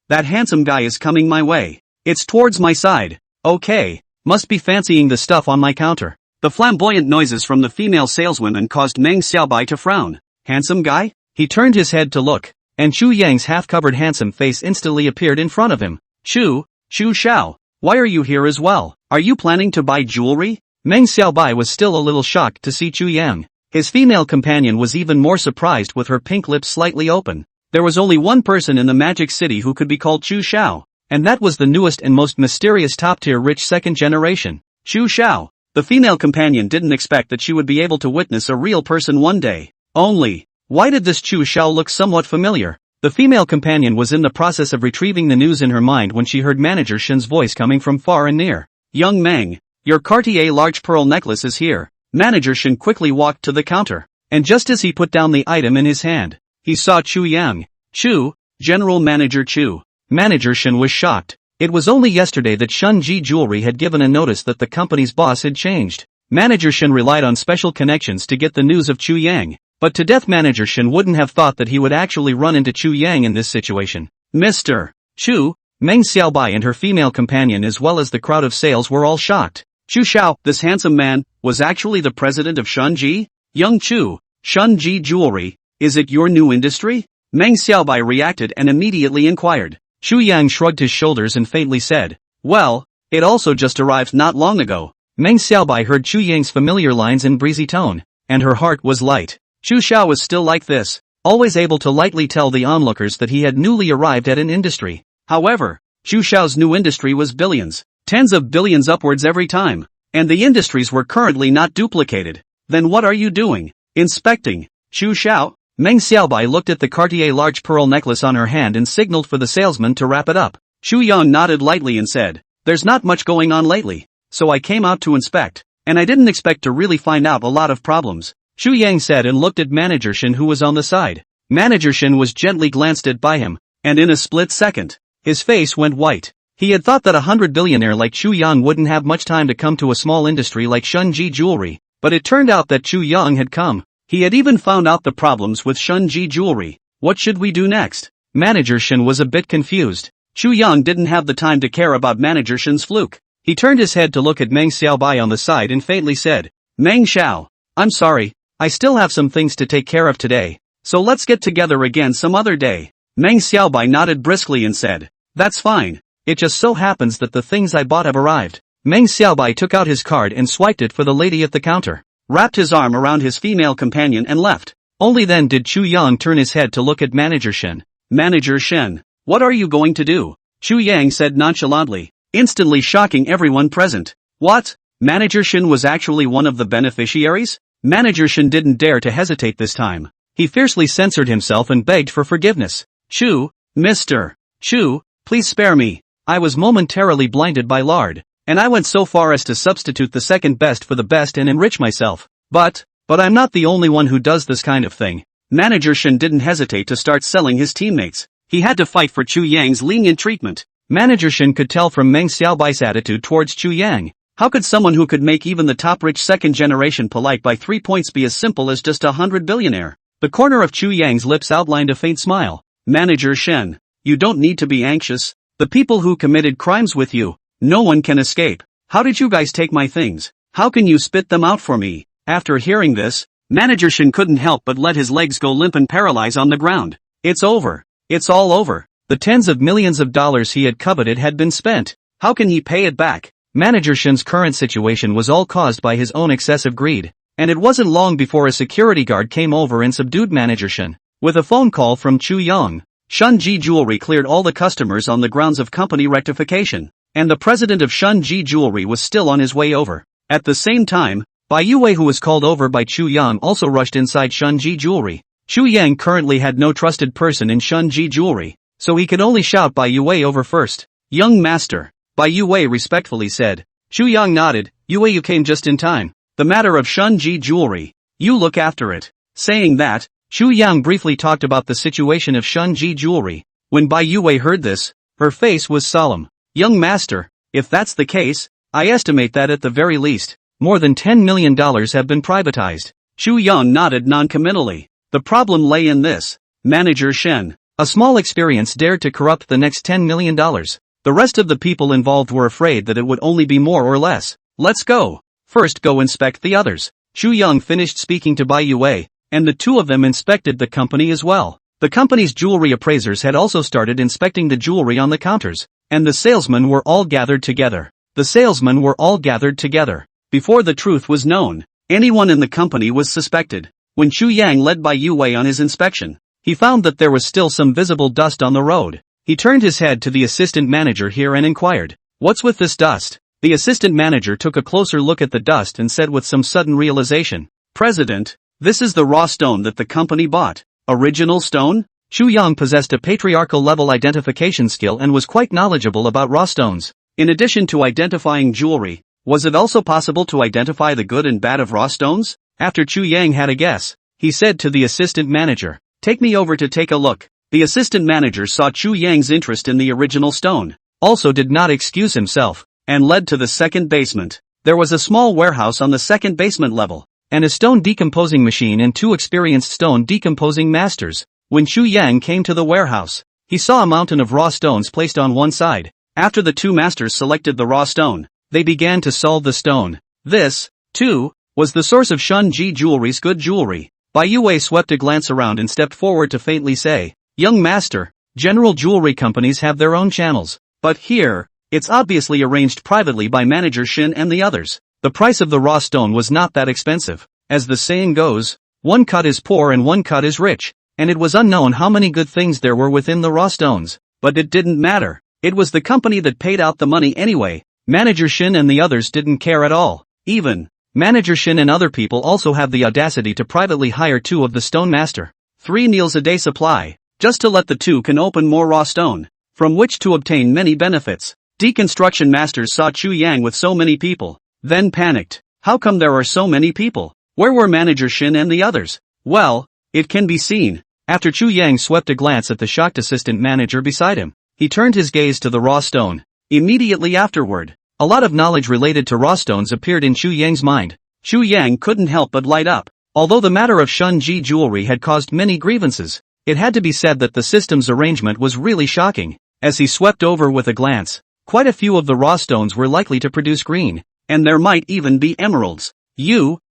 That handsome guy is coming my way. It's towards my side. Okay, must be fancying the stuff on my counter." The flamboyant noises from the female saleswomen caused Meng Xiaobai to frown. Handsome guy? He turned his head to look, and Chu Yang's half-covered handsome face instantly appeared in front of him. Chu Shao, why are you here as well? Are you planning to buy jewelry?" Meng Xiaobai was still a little shocked to see Chu Yang. His female companion was even more surprised with her pink lips slightly open. There was only one person in the Magic City who could be called Chu Shao, and that was the newest and most mysterious top-tier rich second generation. Chu Shao. The female companion didn't expect that she would be able to witness a real person one day. Only, why did this Chu Xiao look somewhat familiar? The female companion was in the process of retrieving the news in her mind when she heard Manager Shen's voice coming from far and near. Young Meng, your Cartier large pearl necklace is here. Manager Shen quickly walked to the counter, and just as he put down the item in his hand, he saw Chu Yang. Chu, General Manager Chu. Manager Shen was shocked. It was only yesterday that Shunji Jewelry had given a notice that the company's boss had changed. Manager Shen relied on special connections to get the news of Chu Yang, but to death Manager Shen wouldn't have thought that he would actually run into Chu Yang in this situation. Mr. Chu, Meng Xiaobai and her female companion as well as the crowd of sales were all shocked. Chu Xiao, this handsome man, was actually the president of Shunji? Young Chu, Shunji Jewelry, is it your new industry? Meng Xiaobai reacted and immediately inquired. Chu Yang shrugged his shoulders and faintly said, well, it also just arrived not long ago. Meng Xiaobai heard Chu Yang's familiar lines in breezy tone, and her heart was light. Chu Xiao was still like this, always able to lightly tell the onlookers that he had newly arrived at an industry. However, Chu Xiao's new industry was billions, tens of billions upwards every time, and the industries were currently not duplicated. Then what are you doing? Inspecting. Chu Xiao? Meng Xiaobai looked at the Cartier large pearl necklace on her hand and signaled for the salesman to wrap it up. Chu Yang nodded lightly and said, there's not much going on lately, so I came out to inspect, and I didn't expect to really find out a lot of problems. Chu Yang said and looked at Manager Shen who was on the side. Manager Shen was gently glanced at by him, and in a split second, his face went white. He had thought that a 100-billionaire like Chu Yang wouldn't have much time to come to a small industry like Shunji Jewelry, but it turned out that Chu Yang had come. He had even found out the problems with Shunji Jewelry. What should we do next? Manager Shen was a bit confused. Chu Yang didn't have the time to care about Manager Shen's fluke. He turned his head to look at Meng Xiaobai on the side and faintly said, Meng Xiao, I'm sorry, I still have some things to take care of today, so let's get together again some other day. Meng Xiaobai nodded briskly and said, that's fine, it just so happens that the things I bought have arrived. Meng Xiaobai took out his card and swiped it for the lady at the counter, wrapped his arm around his female companion and left. Only then did Chu Yang turn his head to look at Manager Shen. Manager Shen, what are you going to do? Chu Yang said nonchalantly, instantly shocking everyone present. What? Manager Shen was actually one of the beneficiaries? Manager Shen didn't dare to hesitate this time. He fiercely censored himself and begged for forgiveness. Chu, Mr. Chu, please spare me. I was momentarily blinded by lard, and I went so far as to substitute the second best for the best and enrich myself. But I'm not the only one who does this kind of thing. Manager Shen didn't hesitate to start selling his teammates. He had to fight for Chu Yang's lenient treatment. Manager Shen could tell from Meng Xiaobai's attitude towards Chu Yang. How could someone who could make even the top rich second generation polite by 3 points be as simple as just a 100-billionaire? The corner of Chu Yang's lips outlined a faint smile. Manager Shen, you don't need to be anxious. The people who committed crimes with you, no one can escape. How did you guys take my things? How can you spit them out for me? After hearing this, Manager Shen couldn't help but let his legs go limp and paralyze on the ground. It's over. It's all over. The tens of millions of dollars he had coveted had been spent. How can he pay it back? Manager Shen's current situation was all caused by his own excessive greed, and it wasn't long before a security guard came over and subdued Manager Shen. With a phone call from Chu Yang, Shunji Jewelry cleared all the customers on the grounds of company rectification, and the president of Shunji Jewelry was still on his way over. At the same time, Bai Yue, who was called over by Chu Yang, also rushed inside Shunji Jewelry. Chu Yang currently had no trusted person in Shunji Jewelry, so he could only shout Bai Yue over first. Young master, Bai Yue respectfully said. Chu Yang nodded. Yue, you came just in time. The matter of Shunji Jewelry, you look after it. Saying that, Chu Yang briefly talked about the situation of Shunji Jewelry. When Bai Yue heard this, her face was solemn. Young master, if that's the case, I estimate that at the very least, more than $10 million have been privatized. Chu Yang nodded noncommittally. The problem lay in this. Manager Shen, a small experience, dared to corrupt the next $10 million. The rest of the people involved were afraid that it would only be more or less. Let's go. First go inspect the others. Chu Yang finished speaking to Bai Yue, and the two of them inspected the company as well. The company's jewelry appraisers had also started inspecting the jewelry on the counters, and the salesmen were all gathered together. Before the truth was known, anyone in the company was suspected. When Chu Yang led Bai Yue on his inspection, he found that there was still some visible dust on the road. He turned his head to the assistant manager here and inquired, what's with this dust? The assistant manager took a closer look at the dust and said with some sudden realization, "President, this is the raw stone that the company bought. Original stone?" Xu Yang possessed a patriarchal-level identification skill and was quite knowledgeable about raw stones. In addition to identifying jewelry, was it also possible to identify the good and bad of raw stones? After Xu Yang had a guess, he said to the assistant manager, "Take me over to take a look." The assistant manager saw Xu Yang's interest in the original stone, also did not excuse himself, and led to the second basement. There was a small warehouse on the second basement level, and a stone decomposing machine and 2 experienced stone decomposing masters. When Xu Yang came to the warehouse, he saw a mountain of raw stones placed on one side. After the 2 masters selected the raw stone, they began to solve the stone. This, too, was the source of Shun Ji Jewelry's good jewelry. Bai Yue swept a glance around and stepped forward to faintly say, "Young master, general jewelry companies have their own channels, but here, it's obviously arranged privately by manager Shin and the others. The price of the raw stone was not that expensive. As the saying goes, one cut is poor and one cut is rich, and it was unknown how many good things there were within the raw stones. But it didn't matter. It was the company that paid out the money anyway. Manager Shin and the others didn't care at all. Even, Manager Shin and other people also have the audacity to privately hire 2 of the stone master. 3 meals a day supply, just to let the 2 can open more raw stone, from which to obtain many benefits." Deconstruction masters saw Xu Yang with so many people, then panicked. How come there are so many people? Where were Manager Shin and the others? Well, it can be seen. After Xu Yang swept a glance at the shocked assistant manager beside him, he turned his gaze to the raw stone. Immediately afterward, a lot of knowledge related to raw stones appeared in Xu Yang's mind. Xu Yang couldn't help but light up. Although the matter of Shun Ji jewelry had caused many grievances, it had to be said that the system's arrangement was really shocking. As he swept over with a glance, quite a few of the raw stones were likely to produce green, and there might even be emeralds.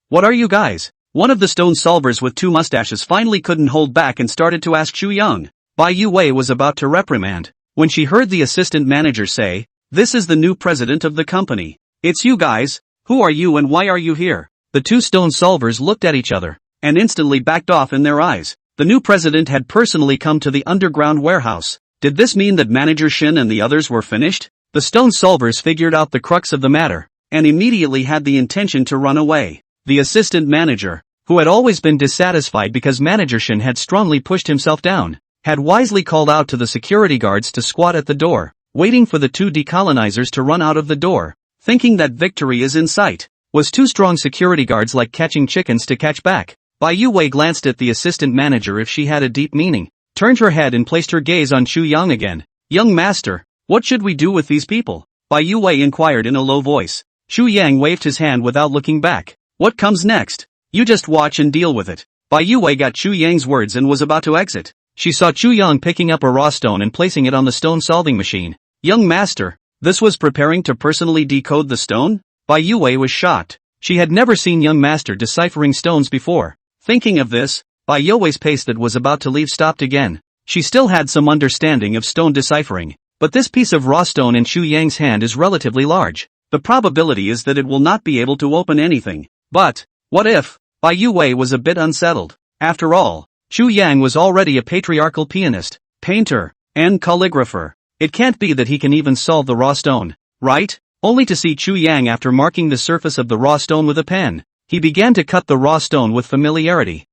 What are you guys? One of the stone solvers with 2 mustaches finally couldn't hold back and started to ask Xu Yang. Bai Yue was about to reprimand, when she heard the assistant manager say, "This is the new president of the company. It's you guys. Who are you and why are you here?" The 2 stone solvers looked at each other, and instantly backed off in their eyes. The new president had personally come to the underground warehouse. Did this mean that Manager Shin and the others were finished? The stone solvers figured out the crux of the matter, and immediately had the intention to run away. The assistant manager, who had always been dissatisfied because Manager Shin had strongly pushed himself down, had wisely called out to the security guards to squat at the door, waiting for the 2 decolonizers to run out of the door, thinking that victory is in sight. Was 2 strong security guards like catching chickens to catch back? Bai Yue glanced at the assistant manager if she had a deep meaning, turned her head and placed her gaze on Xu Yang again. "Young master, what should we do with these people?" Bai Yue inquired in a low voice. Xu Yang waved his hand without looking back. "What comes next? You just watch and deal with it." Bai Yue got Xu Yang's words and was about to exit. She saw Xu Yang picking up a raw stone and placing it on the stone solving machine. "Young master, this was preparing to personally decode the stone?" Bai Yue was shocked. She had never seen young master deciphering stones before. Thinking of this, Bai Yue's pace that was about to leave stopped again. She still had some understanding of stone deciphering, but this piece of raw stone in Xu Yang's hand is relatively large. The probability is that it will not be able to open anything. But, what if? Bai Yue was a bit unsettled. After all, Xu Yang was already a patriarchal pianist, painter, and calligrapher. It can't be that he can even solve the raw stone, right? Only to see Xu Yang after marking the surface of the raw stone with a pen. He began to cut the raw stone with familiarity.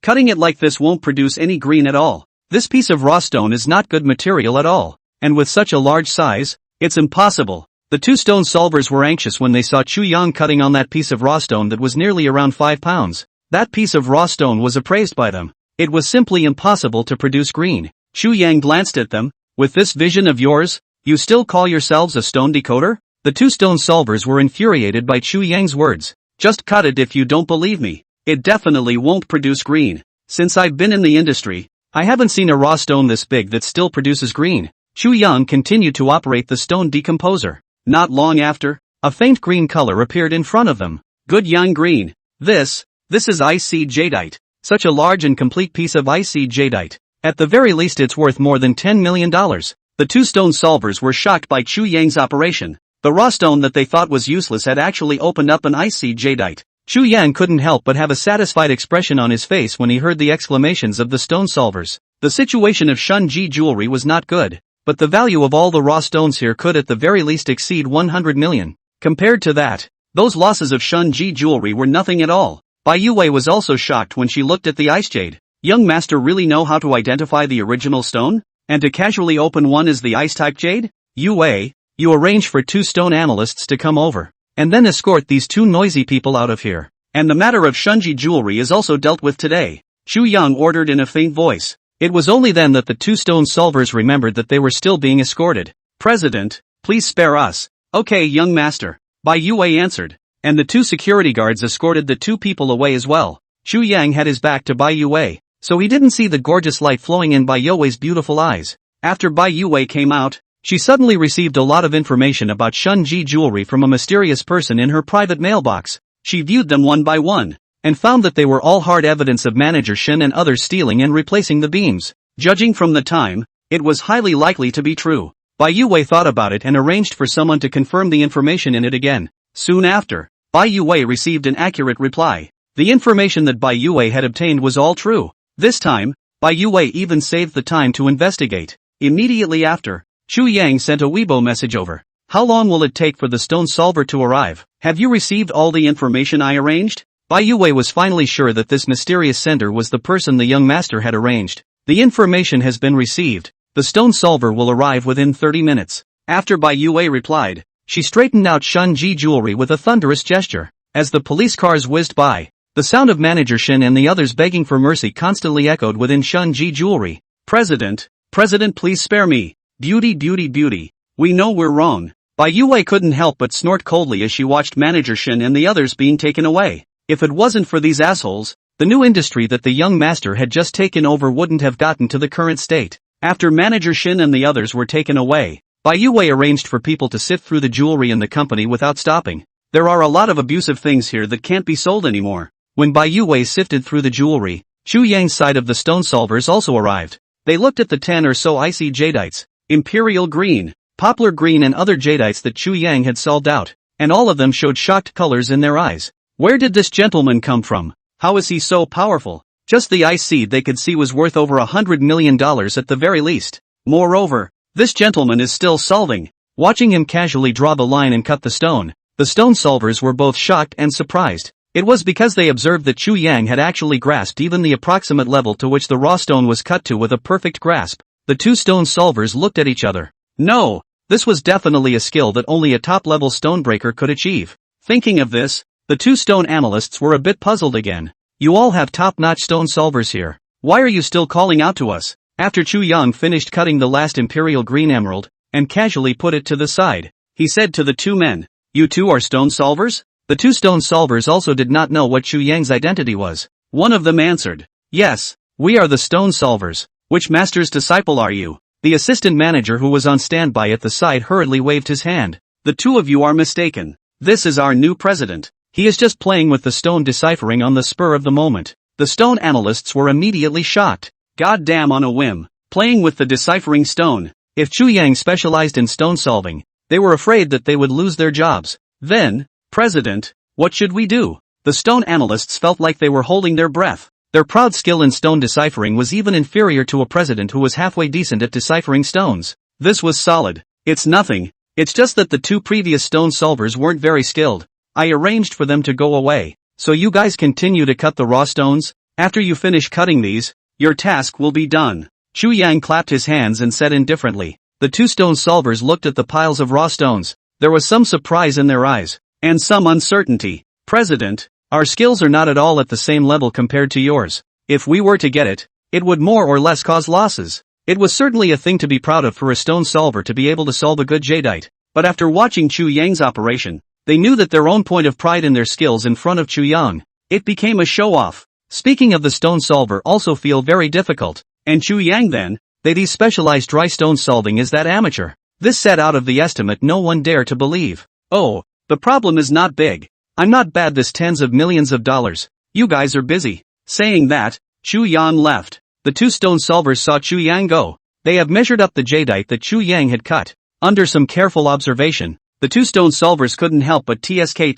Cutting it like this won't produce any green at all. This piece of raw stone is not good material at all. And with such a large size, it's impossible. The 2 stone solvers were anxious when they saw Xu Yang cutting on that piece of raw stone that was nearly around 5 pounds. That piece of raw stone was appraised by them. It was simply impossible to produce green. Xu Yang glanced at them. "With this vision of yours, you still call yourselves a stone decoder?" The 2 stone solvers were infuriated by Xu Yang's words. "Just cut it if you don't believe me. It definitely won't produce green. Since I've been in the industry, I haven't seen a raw stone this big that still produces green." Xu Yang continued to operate the stone decomposer. Not long after, a faint green color appeared in front of them. "Good young green. This is icy jadeite. Such a large and complete piece of icy jadeite. At the very least it's worth more than $10 million. The 2 stone solvers were shocked by Xu Yang's operation. The raw stone that they thought was useless had actually opened up an icy jadeite. Xu Yang couldn't help but have a satisfied expression on his face when he heard the exclamations of the stone solvers. The situation of Shun Ji jewelry was not good. but the value of all the raw stones here could at the very least exceed 100 million. Compared to that, those losses of Shunji jewelry were nothing at all. Bai Yue was also shocked when she looked at the ice jade. Young master really know how to identify the original stone? And to casually open one as the ice-type jade? Yue, you arrange for 2 stone analysts to come over, and then escort these 2 noisy people out of here. And the matter of Shunji jewelry is also dealt with today, Chu Yang ordered in a faint voice. It was only then that the 2 stone solvers remembered that they were still being escorted. President, please spare us. Okay, young master. Bai Yue answered, and the 2 security guards escorted the 2 people away as well. Chu Yang had his back to Bai Yue, so he didn't see the gorgeous light flowing in Bai Yue's beautiful eyes. After Bai Yue came out, she suddenly received a lot of information about Shunji jewelry from a mysterious person in her private mailbox. She viewed them one by one, and found that they were all hard evidence of manager Shin and others stealing and replacing the beams. Judging from the time, it was highly likely to be true. Bai Yue thought about it and arranged for someone to confirm the information in it again. Soon after, Bai Yue received an accurate reply. The information that Bai Yue had obtained was all true. This time, Bai Yue even saved the time to investigate. Immediately after, Chu Yang sent a Weibo message over. How long will it take for the stone solver to arrive? Have you received all the information I arranged? Bai Yue was finally sure that this mysterious sender was the person the young master had arranged. The information has been received. The stone solver will arrive within 30 minutes. After Bai Yue replied, she straightened out Shunji jewelry with a thunderous gesture. As the police cars whizzed by, the sound of manager Shin and the others begging for mercy constantly echoed within Shunji jewelry. President, please spare me. Beauty, beauty, beauty. We know we're wrong. Bai Yue couldn't help but snort coldly as she watched manager Shin and the others being taken away. If it wasn't for these assholes, the new industry that the young master had just taken over wouldn't have gotten to the current state. After manager Shin and the others were taken away, Bai Yue arranged for people to sift through the jewelry in the company without stopping. There are a lot of abusive things here that can't be sold anymore. When Bai Yue sifted through the jewelry, Chu Yang's side of the stone solvers also arrived. They looked at the 10 or so icy jadites, imperial green, poplar green and other jadites that Chu Yang had solved out, and all of them showed shocked colors in their eyes. Where did this gentleman come from? How is he so powerful? Just the ice seed they could see was worth over $100 million at the very least. Moreover, this gentleman is still solving. Watching him casually draw the line and cut the stone solvers were both shocked and surprised. It was because they observed that Chu Yang had actually grasped even the approximate level to which the raw stone was cut to with a perfect grasp. The 2 stone solvers looked at each other. No, this was definitely a skill that only a top-level stonebreaker could achieve. Thinking of this, the 2 stone analysts were a bit puzzled again. You all have top-notch stone solvers here. Why are you still calling out to us? After Chu Yang finished cutting the last imperial green emerald, and casually put it to the side, he said to the 2 men, "You 2 are stone solvers?" The 2 stone solvers also did not know what Chu Yang's identity was. One of them answered, "Yes, we are the stone solvers. Which master's disciple are you?" The assistant manager who was on standby at the side hurriedly waved his hand. "The 2 of you are mistaken. This is our new president. He is just playing with the stone deciphering on the spur of the moment." The stone analysts were immediately shocked. God damn, on a whim, playing with the deciphering stone. If Chu Yang specialized in stone solving, they were afraid that they would lose their jobs. Then, "President, what should we do?" The stone analysts felt like they were holding their breath. Their proud skill in stone deciphering was even inferior to a president who was halfway decent at deciphering stones. This was solid. "It's nothing. It's just that the 2 previous stone solvers weren't very skilled. I arranged for them to go away. So you guys continue to cut the raw stones. After you finish cutting these, your task will be done." Chu Yang clapped his hands and said indifferently. The 2 stone solvers looked at the piles of raw stones. There was some surprise in their eyes, and some uncertainty. "President, our skills are not at all at the same level compared to yours. If we were to get it, it would more or less cause losses." It was certainly a thing to be proud of for a stone solver to be able to solve a good jadeite, but after watching Chu Yang's operation, they knew that their own point of pride in their skills in front of Chu Yang, it became a show-off. Speaking of the stone solver also feel very difficult, and Chu Yang then, that he specialized dry stone solving is that amateur. This set out of the estimate no one dare to believe. "Oh, the problem is not big. I'm not bad, this tens of millions of dollars. You guys are busy." Saying that, Chu Yang left. The 2 stone solvers saw Chu Yang go. They have measured up the jadeite that Chu Yang had cut. Under some careful observation, the 2 stone solvers couldn't help but TSK.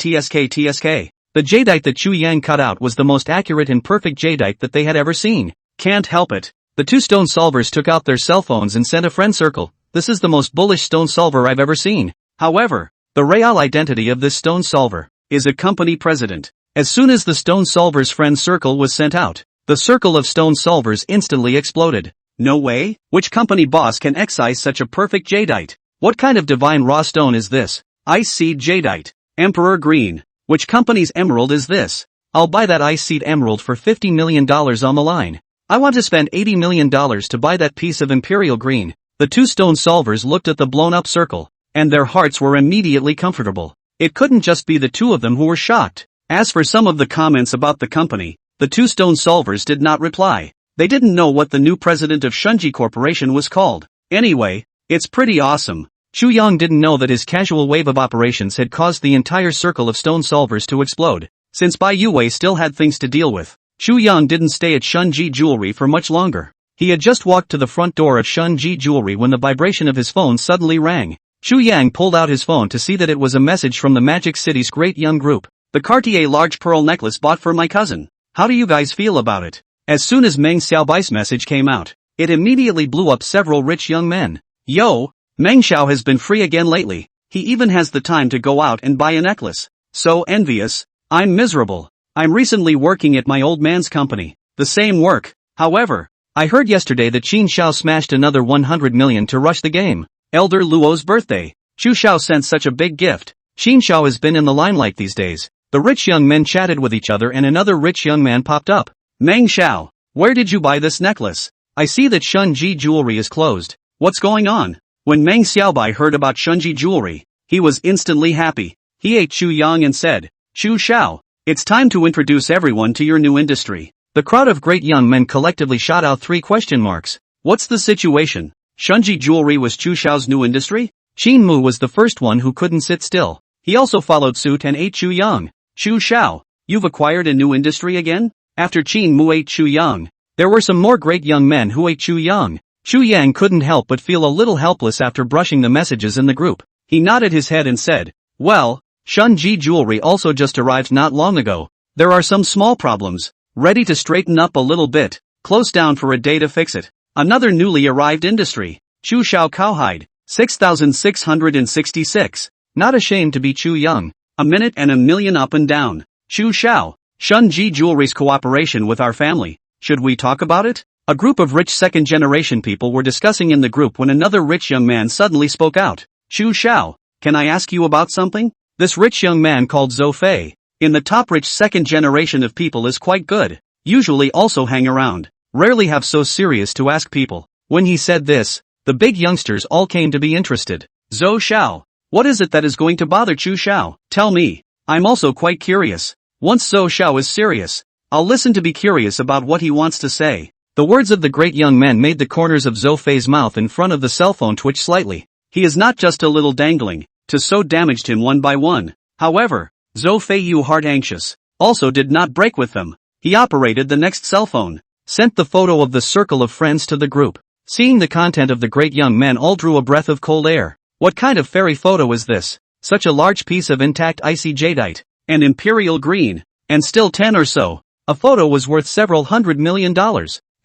The jadeite that Chu Yang cut out was the most accurate and perfect jadeite that they had ever seen. Can't help it. The 2 stone solvers took out their cell phones and sent a friend circle. this is the most bullish stone solver I've ever seen. However, the real identity of this stone solver is a company president. As soon as the stone solver's friend circle was sent out, the circle of stone solvers instantly exploded. No way? Which company boss can excise such a perfect jadeite? What kind of divine raw stone is this? Ice seed jadeite. Emperor green. Which company's emerald is this? I'll buy that ice seed emerald for $50 million on the line. I want to spend $80 million to buy that piece of imperial green. The two stone solvers looked at the blown up circle, and their hearts were immediately comfortable. It couldn't just be the two of them who were shocked. As for some of the comments about the company, the two stone solvers did not reply. They didn't know what the new president of Shunji Corporation was called. Anyway, it's pretty awesome. Chu Yang didn't know that his casual wave of operations had caused the entire circle of stone solvers to explode. Since Bai Yue still had things to deal with, Chu Yang didn't stay at Shunji Jewelry for much longer. He had just walked to the front door of Shunji Jewelry when the vibration of his phone suddenly rang. Chu Yang pulled out his phone to see that it was a message from the Magic City's Great Young Group. The Cartier large pearl necklace bought for my cousin. How do you guys feel about it? As soon as Meng Xiaobai's message came out, it immediately blew up several rich young men. Yo, Meng Xiao has been free again lately. He even has the time to go out and buy a necklace. So envious. I'm miserable. I'm recently working at my old man's company. The same work. However, I heard yesterday that Qin Xiao smashed another 100 million to rush the game. Elder Luo's birthday. Chu Xiao sent such a big gift. Qin Xiao has been in the limelight these days. The rich young men chatted with each other and another rich young man popped up. Meng Xiao, where did you buy this necklace? I see that Shunji Jewelry is closed. What's going on? When Meng Xiaobai heard about Shunji Jewelry, he was instantly happy. He ate Chu Yang and said, Chu Xiao, it's time to introduce everyone to your new industry. The crowd of great young men collectively shot out 3 question marks. What's the situation? Shunji Jewelry was Chu Xiao's new industry? Qin Mu was the first one who couldn't sit still. He also followed suit and ate Chu Yang. Chu Xiao, you've acquired a new industry again? After Qin Mu ate Chu Yang, there were some more great young men who ate Chu Yang. Chu Yang couldn't help but feel a little helpless after brushing the messages in the group. He nodded his head and said, well, Shunji Jewelry also just arrived not long ago. There are some small problems. Ready to straighten up a little bit. Close down for a day to fix it. Another newly arrived industry. Chu Xiao Cowhide. 6666. Not ashamed to be Chu Yang. A minute and a million up and down. Chu Xiao. Shunji Jewelry's cooperation with our family. Should we talk about it? A group of rich second-generation people were discussing in the group when another rich young man suddenly spoke out. Chu Xiao, can I ask you about something? This rich young man called Zhou Fei, in the top rich second generation of people is quite good. Usually also hang around. Rarely have so serious to ask people. When he said this, the big youngsters all came to be interested. Zhou Xiao, what is it that is going to bother Chu Xiao? Tell me. I'm also quite curious. Once Zhou Xiao is serious, I'll listen to be curious about what he wants to say. The words of the great young man made the corners of Zhou Fei's mouth in front of the cell phone twitch slightly. He is not just a little dangling, to so damaged him one by one. However, Zhou Fei Yu heart anxious, also did not break with them. He operated the next cell phone, sent the photo of the circle of friends to the group. Seeing the content of the great young men all drew a breath of cold air. What kind of fairy photo is this? Such a large piece of intact icy jadeite, and imperial green, and still 10 or so. A photo was worth several $100 million.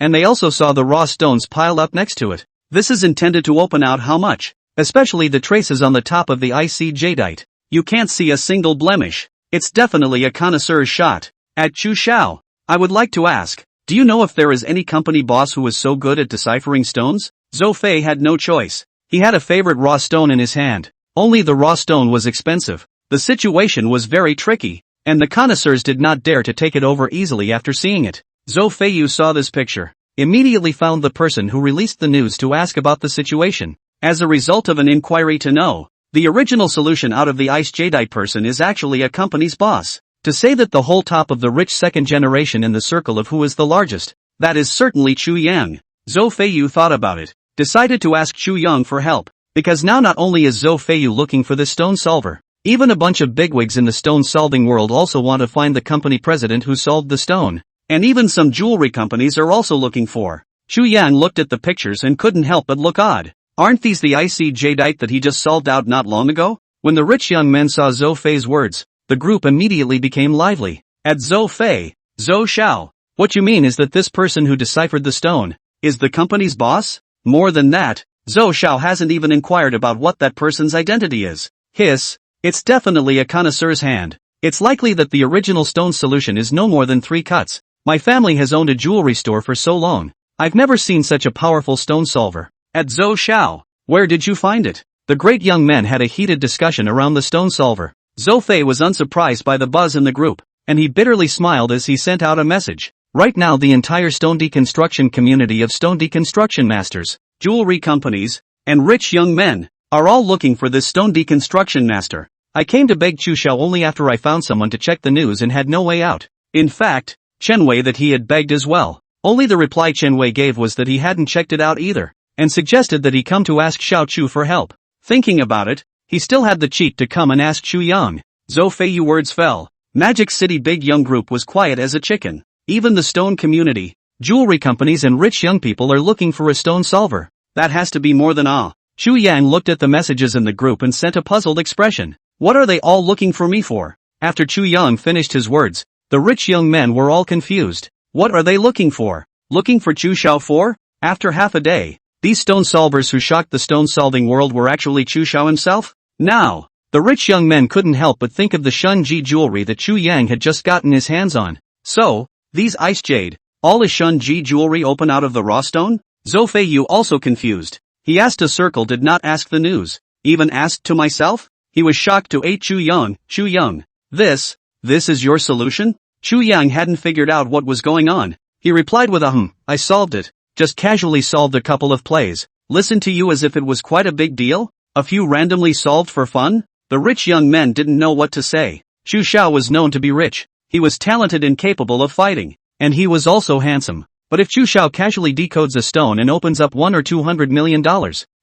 And they also saw the raw stones piled up next to it. This is intended to open out how much? Especially the traces on the top of the icy jadeite. You can't see a single blemish. It's definitely a connoisseur's shot. At Chu Xiao, I would like to ask, do you know if there is any company boss who is so good at deciphering stones? Zhou Fei had no choice. He had a favorite raw stone in his hand. Only the raw stone was expensive. The situation was very tricky, and the connoisseurs did not dare to take it over easily after seeing it. Zhou Feiyu saw this picture, immediately found the person who released the news to ask about the situation. As a result of an inquiry to know, the original solution out of the ice jadeite person is actually a company's boss. To say that the whole top of the rich second generation in the circle of who is the largest, that is certainly Chu Yang. Zhou Feiyu thought about it, decided to ask Chu Yang for help, because now not only is Zhou Feiyu looking for this stone solver, even a bunch of bigwigs in the stone solving world also want to find the company president who solved the stone. And even some jewelry companies are also looking for. Chu Yang looked at the pictures and couldn't help but look odd. Aren't these the icy jadeite that he just solved out not long ago? When the rich young men saw Zhou Fei's words, the group immediately became lively. At Zhou Fei, Zhou Xiao, what you mean is that this person who deciphered the stone is the company's boss? More than that, Zhou Xiao hasn't even inquired about what that person's identity is. Hiss. It's definitely a connoisseur's hand. It's likely that the original stone solution is no more than 3 cuts. My family has owned a jewelry store for so long. I've never seen such a powerful stone solver. At Zhou Xiao. Where did you find it? The great young men had a heated discussion around the stone solver. Zhou Fei was unsurprised by the buzz in the group, and he bitterly smiled as he sent out a message. Right now the entire stone deconstruction community of stone deconstruction masters, jewelry companies, and rich young men are all looking for this stone deconstruction master. I came to beg Chu Xiao only after I found someone to check the news and had no way out. In fact, Chen Wei that he had begged as well. Only the reply Chen Wei gave was that he hadn't checked it out either, and suggested that he come to ask Xiao Chu for help. Thinking about it, he still had the cheek to come and ask Chu Yang. Zhou Feiyu words fell. Magic City Big Young Group was quiet as a chicken. Even the stone community, jewelry companies and rich young people are looking for a stone solver. That has to be more than awe. Chu Yang looked at the messages in the group and sent a puzzled expression. What are they all looking for me for? After Chu Yang finished his words, the rich young men were all confused. What are they looking for? Looking for Chu Xiao for? After half a day, these stone solvers who shocked the stone-solving world were actually Chu Xiao himself? Now, the rich young men couldn't help but think of the Shunji jewelry that Chu Yang had just gotten his hands on. So, these ice jade, all is Shunji jewelry open out of the raw stone? Zhou Feiyu also confused. He asked a circle did not ask the news. Even asked to myself? He was shocked to aid Chu Yang. This is your solution? Chu Yang hadn't figured out what was going on. He replied with a I solved it. Just casually solved a couple of plays. Listen to you as if it was quite a big deal? A few randomly solved for fun? The rich young men didn't know what to say. Chu Xiao was known to be rich. He was talented and capable of fighting. And he was also handsome. But if Chu Xiao casually decodes a stone and opens up $100 or $200 million,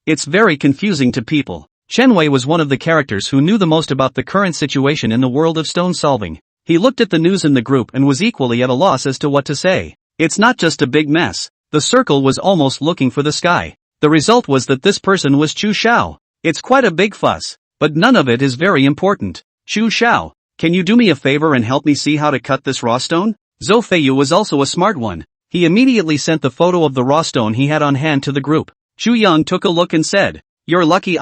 it's very confusing to people. Chen Wei was one of the characters who knew the most about the current situation in the world of stone solving. He looked at the news in the group and was equally at a loss as to what to say. It's not just a big mess. The circle was almost looking for the sky. The result was that this person was Chu Xiao. It's quite a big fuss, but none of it is very important. Chu Xiao, can you do me a favor and help me see how to cut this raw stone? Zhou Feiyu was also a smart one. He immediately sent the photo of the raw stone he had on hand to the group. Chu Yang took a look and said, "You're lucky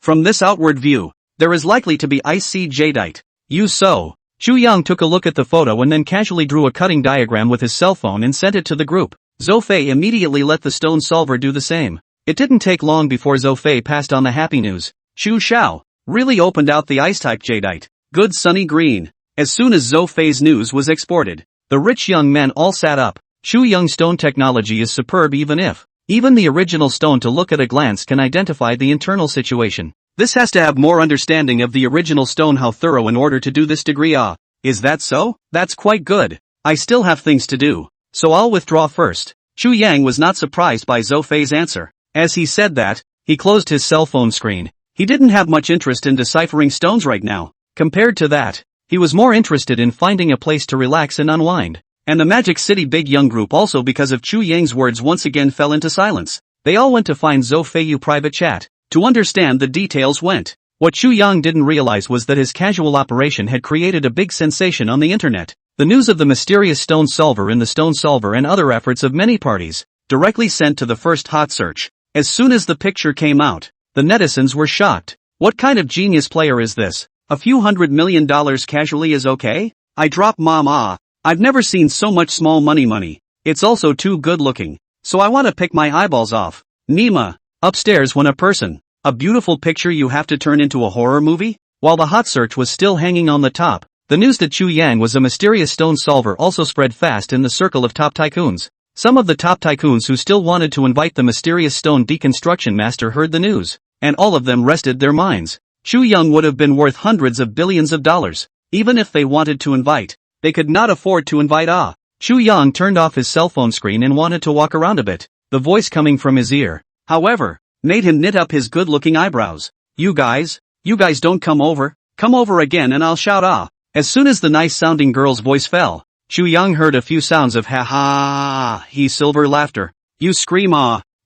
From this outward view, there is likely to be ice seed jadeite. So." Chu Yang took a look at the photo and then casually drew a cutting diagram with his cell phone and sent it to the group. Zhou Fei immediately let the stone solver do the same. It didn't take long before Zhou Fei passed on the happy news. Chu Xiao really opened out the ice-type jadeite. Good sunny green. As soon as Zhou Fei's news was exported, the rich young men all sat up. Chu Yang's stone technology is superb even the original stone to look at a glance can identify the internal situation. This has to have more understanding of the original stone how thorough in order to do this degree Is that so? That's quite good. I still have things to do, so I'll withdraw first. Chu Yang was not surprised by Zhou Fei's answer. As he said that, he closed his cell phone screen. He didn't have much interest in deciphering stones right now. Compared to that, he was more interested in finding a place to relax and unwind. And the Magic City Big Young Group also because of Chu Yang's words once again fell into silence. They all went to find Zhou Feiyu private chat. To understand the details went. What Chu Yang didn't realize was that his casual operation had created a big sensation on the internet. The news of the mysterious stone solver in the stone solver and other efforts of many parties, directly sent to the first hot search. As soon as the picture came out, the netizens were shocked. What kind of genius player is this? A few $100 million casually is okay? I drop mom I've never seen so much small money. It's also too good looking. So I want to pick my eyeballs off. Nima. Upstairs when a beautiful picture you have to turn into a horror movie? While the hot search was still hanging on the top, the news that Chu Yang was a mysterious stone solver also spread fast in the circle of top tycoons. Some of the top tycoons who still wanted to invite the mysterious stone deconstruction master heard the news, and all of them rested their minds. Chu Yang would have been worth hundreds of billions of dollars. Even if they wanted to invite, they could not afford to invite Chu Yang turned off his cell phone screen and wanted to walk around a bit. The voice coming from his ear, however, made him knit up his good-looking eyebrows. You guys don't come over again and I'll shout As soon as the nice-sounding girl's voice fell, Chu Yang heard a few sounds of he silver laughter. You scream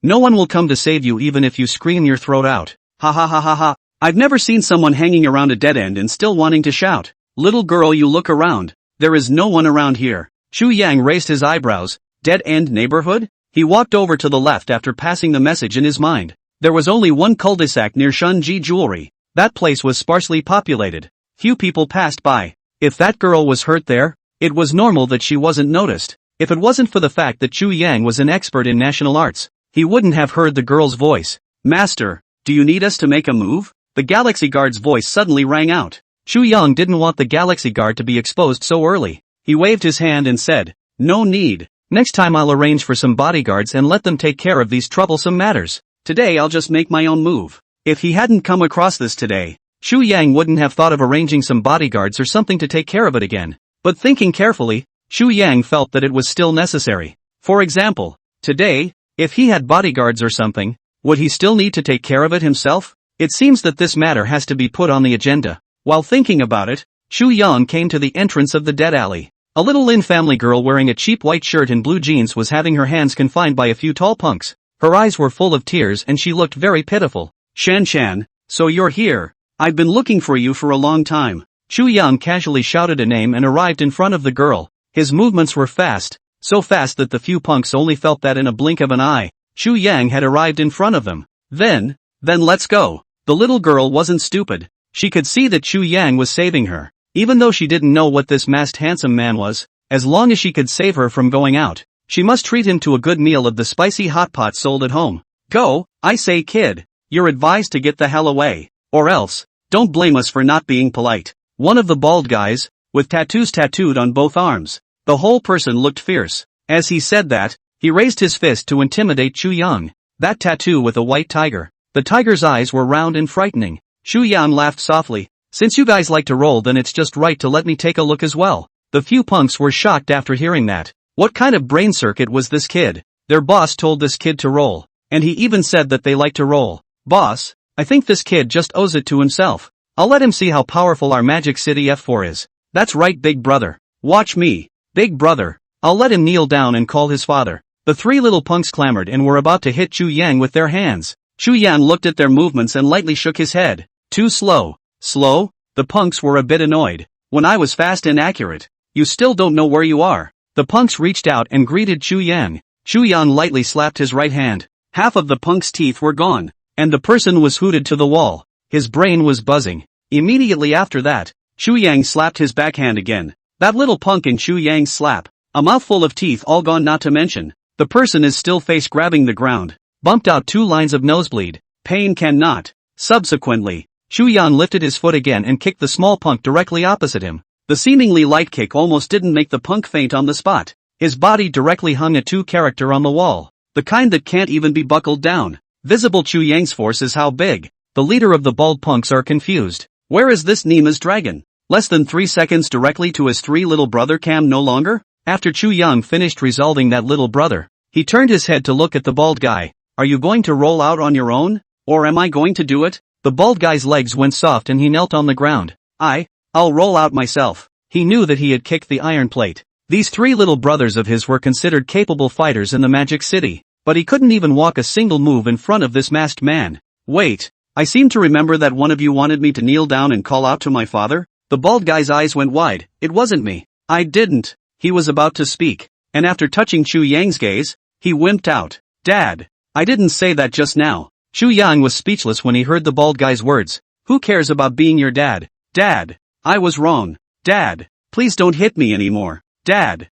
no one will come to save you even if you scream your throat out. Ha. I've never seen someone hanging around a dead end and still wanting to shout. Little girl, you look around. There is no one around here. Chu Yang raised his eyebrows. Dead end neighborhood? He walked over to the left after passing the message in his mind. There was only one cul-de-sac near Shunji Jewelry. That place was sparsely populated. Few people passed by. If that girl was hurt there, it was normal that she wasn't noticed. If it wasn't for the fact that Chu Yang was an expert in martial arts, he wouldn't have heard the girl's voice. Master, do you need us to make a move? The Galaxy Guard's voice suddenly rang out. Chu Yang didn't want the Galaxy Guard to be exposed so early. He waved his hand and said, "No need. Next time I'll arrange for some bodyguards and let them take care of these troublesome matters. Today I'll just make my own move." If he hadn't come across this today, Chu Yang wouldn't have thought of arranging some bodyguards or something to take care of it again. But thinking carefully, Chu Yang felt that it was still necessary. For example, today, if he had bodyguards or something, would he still need to take care of it himself? It seems that this matter has to be put on the agenda. While thinking about it, Chu Yang came to the entrance of the dead alley. A little Lin family girl wearing a cheap white shirt and blue jeans was having her hands confined by a few tall punks. Her eyes were full of tears and she looked very pitiful. "Shan Shan, so you're here. I've been looking for you for a long time." Chu Yang casually shouted a name and arrived in front of the girl. His movements were fast, so fast that the few punks only felt that in a blink of an eye, Chu Yang had arrived in front of them. Then let's go. The little girl wasn't stupid. She could see that Chu Yang was saving her. Even though she didn't know what this masked handsome man was, as long as she could save her from going out, she must treat him to a good meal of the spicy hot pot sold at home. "Go, I say kid. You're advised to get the hell away. Or else, don't blame us for not being polite." One of the bald guys, with tattoos tattooed on both arms. The whole person looked fierce. As he said that, he raised his fist to intimidate Chu Yang. That tattoo with a white tiger. The tiger's eyes were round and frightening. Chu Yang laughed softly. "Since you guys like to roll, then it's just right to let me take a look as well." The few punks were shocked after hearing that. What kind of brain circuit was this kid? Their boss told this kid to roll. And he even said that they like to roll. "Boss, I think this kid just owes it to himself. I'll let him see how powerful our Magic City F4 is." "That's right, big brother. Watch me. Big brother. I'll let him kneel down and call his father." The three little punks clamored and were about to hit Chu Yang with their hands. Chu Yang looked at their movements and lightly shook his head. "Too slow." "Slow?" The punks were a bit annoyed. "When I was fast and accurate, you still don't know where you are." The punks reached out and greeted Chu Yang. Chu Yang lightly slapped his right hand. Half of the punk's teeth were gone, and the person was hooted to the wall. His brain was buzzing. Immediately after that, Chu Yang slapped his backhand again. That little punk in Chu Yang's slap. A mouthful of teeth all gone, not to mention. The person is still face grabbing the ground. Bumped out 2 lines of nosebleed. Pain cannot. Subsequently, Chu Yang lifted his foot again and kicked the small punk directly opposite him. The seemingly light kick almost didn't make the punk faint on the spot. His body directly hung a 2 character on the wall. The kind that can't even be buckled down. Visible Chu Yang's force is how big. The leader of the bald punks are confused. Where is this Nima's dragon? Less than 3 seconds directly to his 3 little brother cam no longer? After Chu Yang finished resolving that little brother, he turned his head to look at the bald guy. "Are you going to roll out on your own? Or am I going to do it?" The bald guy's legs went soft and he knelt on the ground. I'll roll out myself." He knew that he had kicked the iron plate. These 3 little brothers of his were considered capable fighters in the Magic City, but he couldn't even walk a single move in front of this masked man. "Wait, I seem to remember that one of you wanted me to kneel down and call out to my father?" The bald guy's eyes went wide. "It wasn't me. I didn't." He was about to speak, and after touching Chu Yang's gaze, he wimped out. "Dad, I didn't say that just now." Chu Yang was speechless when he heard the bald guy's words. "Who cares about being your dad?" "Dad, I was wrong. Dad, please don't hit me anymore. Dad,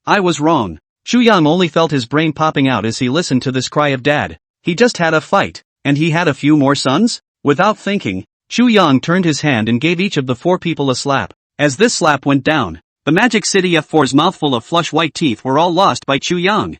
I was wrong." Chu Yang only felt his brain popping out as he listened to this cry of dad. He just had a fight, and he had a few more sons? Without thinking, Chu Yang turned his hand and gave each of the 4 people a slap. As this slap went down, the Magic City F4's mouthful of flush white teeth were all lost by Chu Yang.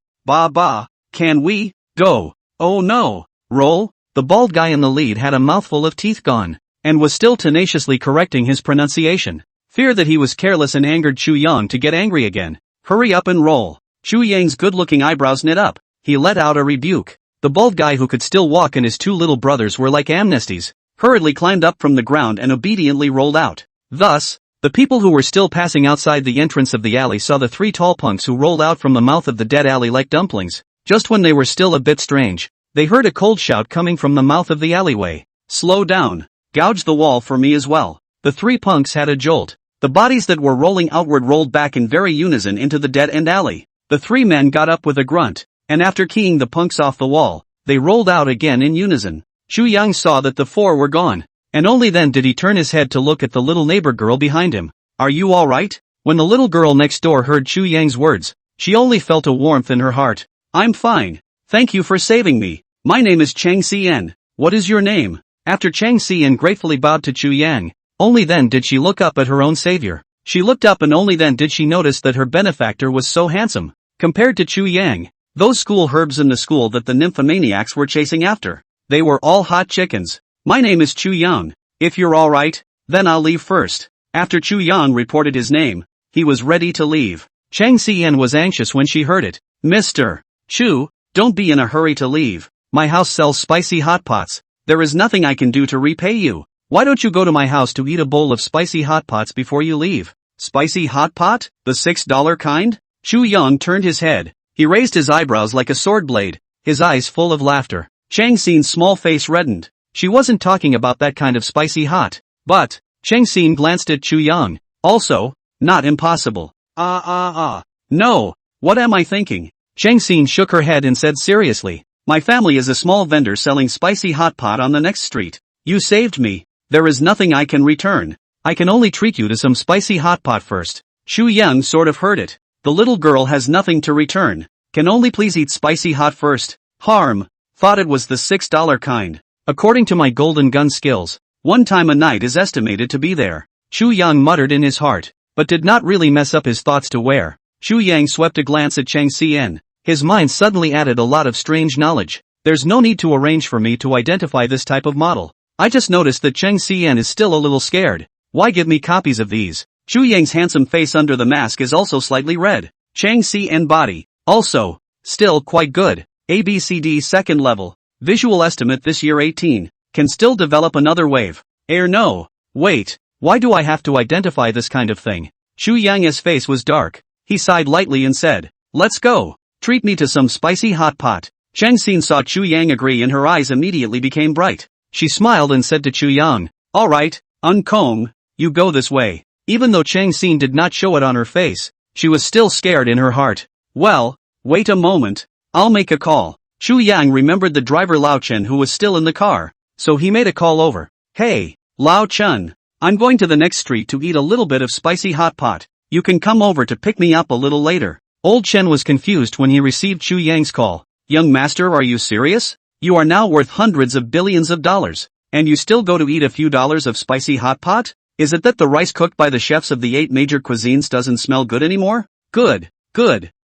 Can we go? Oh no. Roll? The bald guy in the lead had a mouthful of teeth gone, and was still tenaciously correcting his pronunciation. Fear that he was careless and angered Chu Yang to get angry again. "Hurry up and roll." Chu Yang's good-looking eyebrows knit up. He let out a rebuke. The bald guy who could still walk and his 2 little brothers were like amnesties, hurriedly climbed up from the ground and obediently rolled out. Thus, the people who were still passing outside the entrance of the alley saw the 3 tall punks who rolled out from the mouth of the dead alley like dumplings. Just when they were still a bit strange, they heard a cold shout coming from the mouth of the alleyway. "Slow down. Gouge the wall for me as well." The 3 punks had a jolt. The bodies that were rolling outward rolled back in very unison into the dead-end alley. The 3 men got up with a grunt, and after keying the punks off the wall, they rolled out again in unison. Chu Yang saw that the four were gone, and only then did he turn his head to look at the little neighbor girl behind him. Are you alright? When the little girl next door heard Chu Yang's words, she only felt a warmth in her heart. I'm fine. Thank you for saving me. My name is Chang Xian. What is your name? After Chang Xian gratefully bowed to Chu Yang, only then did she look up at her own savior. She looked up and only then did she notice that her benefactor was so handsome. Compared to Chu Yang, those school herbs in the school that the nymphomaniacs were chasing after, they were all hot chickens. My name is Chu Yang. If you're alright, then I'll leave first. After Chu Yang reported his name, he was ready to leave. Chang Xian was anxious when she heard it. Mr. Chu, don't be in a hurry to leave. My house sells spicy hot pots. There is nothing I can do to repay you. Why don't you go to my house to eat a bowl of spicy hot pots before you leave? Spicy hot pot? The $6 kind? Chu Yang turned his head. He raised his eyebrows like a sword blade, his eyes full of laughter. Chang Xian's small face reddened. She wasn't talking about that kind of spicy hot. But, Chang Xian glanced at Chu Yang. Also, not impossible. No, what am I thinking? Chang Xian shook her head and said seriously. My family is a small vendor selling spicy hot pot on the next street. You saved me. There is nothing I can return. I can only treat you to some spicy hot pot first. Chu Yang sort of heard it. The little girl has nothing to return. Can only please eat spicy hot first. Harm. Thought it was the $6 kind. According to my golden gun skills, one time a night is estimated to be there. Chu Yang muttered in his heart, but did not really mess up his thoughts to where. Chu Yang swept a glance at Chang Xian. His mind suddenly added a lot of strange knowledge. There's no need to arrange for me to identify this type of model. I just noticed that Chang Xian is still a little scared. Why give me copies of these? Chu Yang's handsome face under the mask is also slightly red. Chang Xian body. Also, still quite good. ABCD second level. Visual estimate this year 18. Can still develop another wave. No. Wait. Why do I have to identify this kind of thing? Chu Yang's face was dark. He sighed lightly and said, let's go. Treat me to some spicy hot pot. Chang Xian saw Chu Yang agree and her eyes immediately became bright. She smiled and said to Chu Yang, alright, Kong, you go this way. Even though Chang Xian did not show it on her face, she was still scared in her heart. Well, wait a moment. I'll make a call. Chu Yang remembered the driver Lao Chen who was still in the car, so he made a call over. Hey, Lao Chen. I'm going to the next street to eat a little bit of spicy hot pot. You can come over to pick me up a little later. Old Chen was confused when he received Chu Yang's call. Young master, are you serious? You are now worth hundreds of billions of dollars, and you still go to eat a few dollars of spicy hot pot? Is it that the rice cooked by the chefs of the 8 major cuisines doesn't smell good anymore? Good.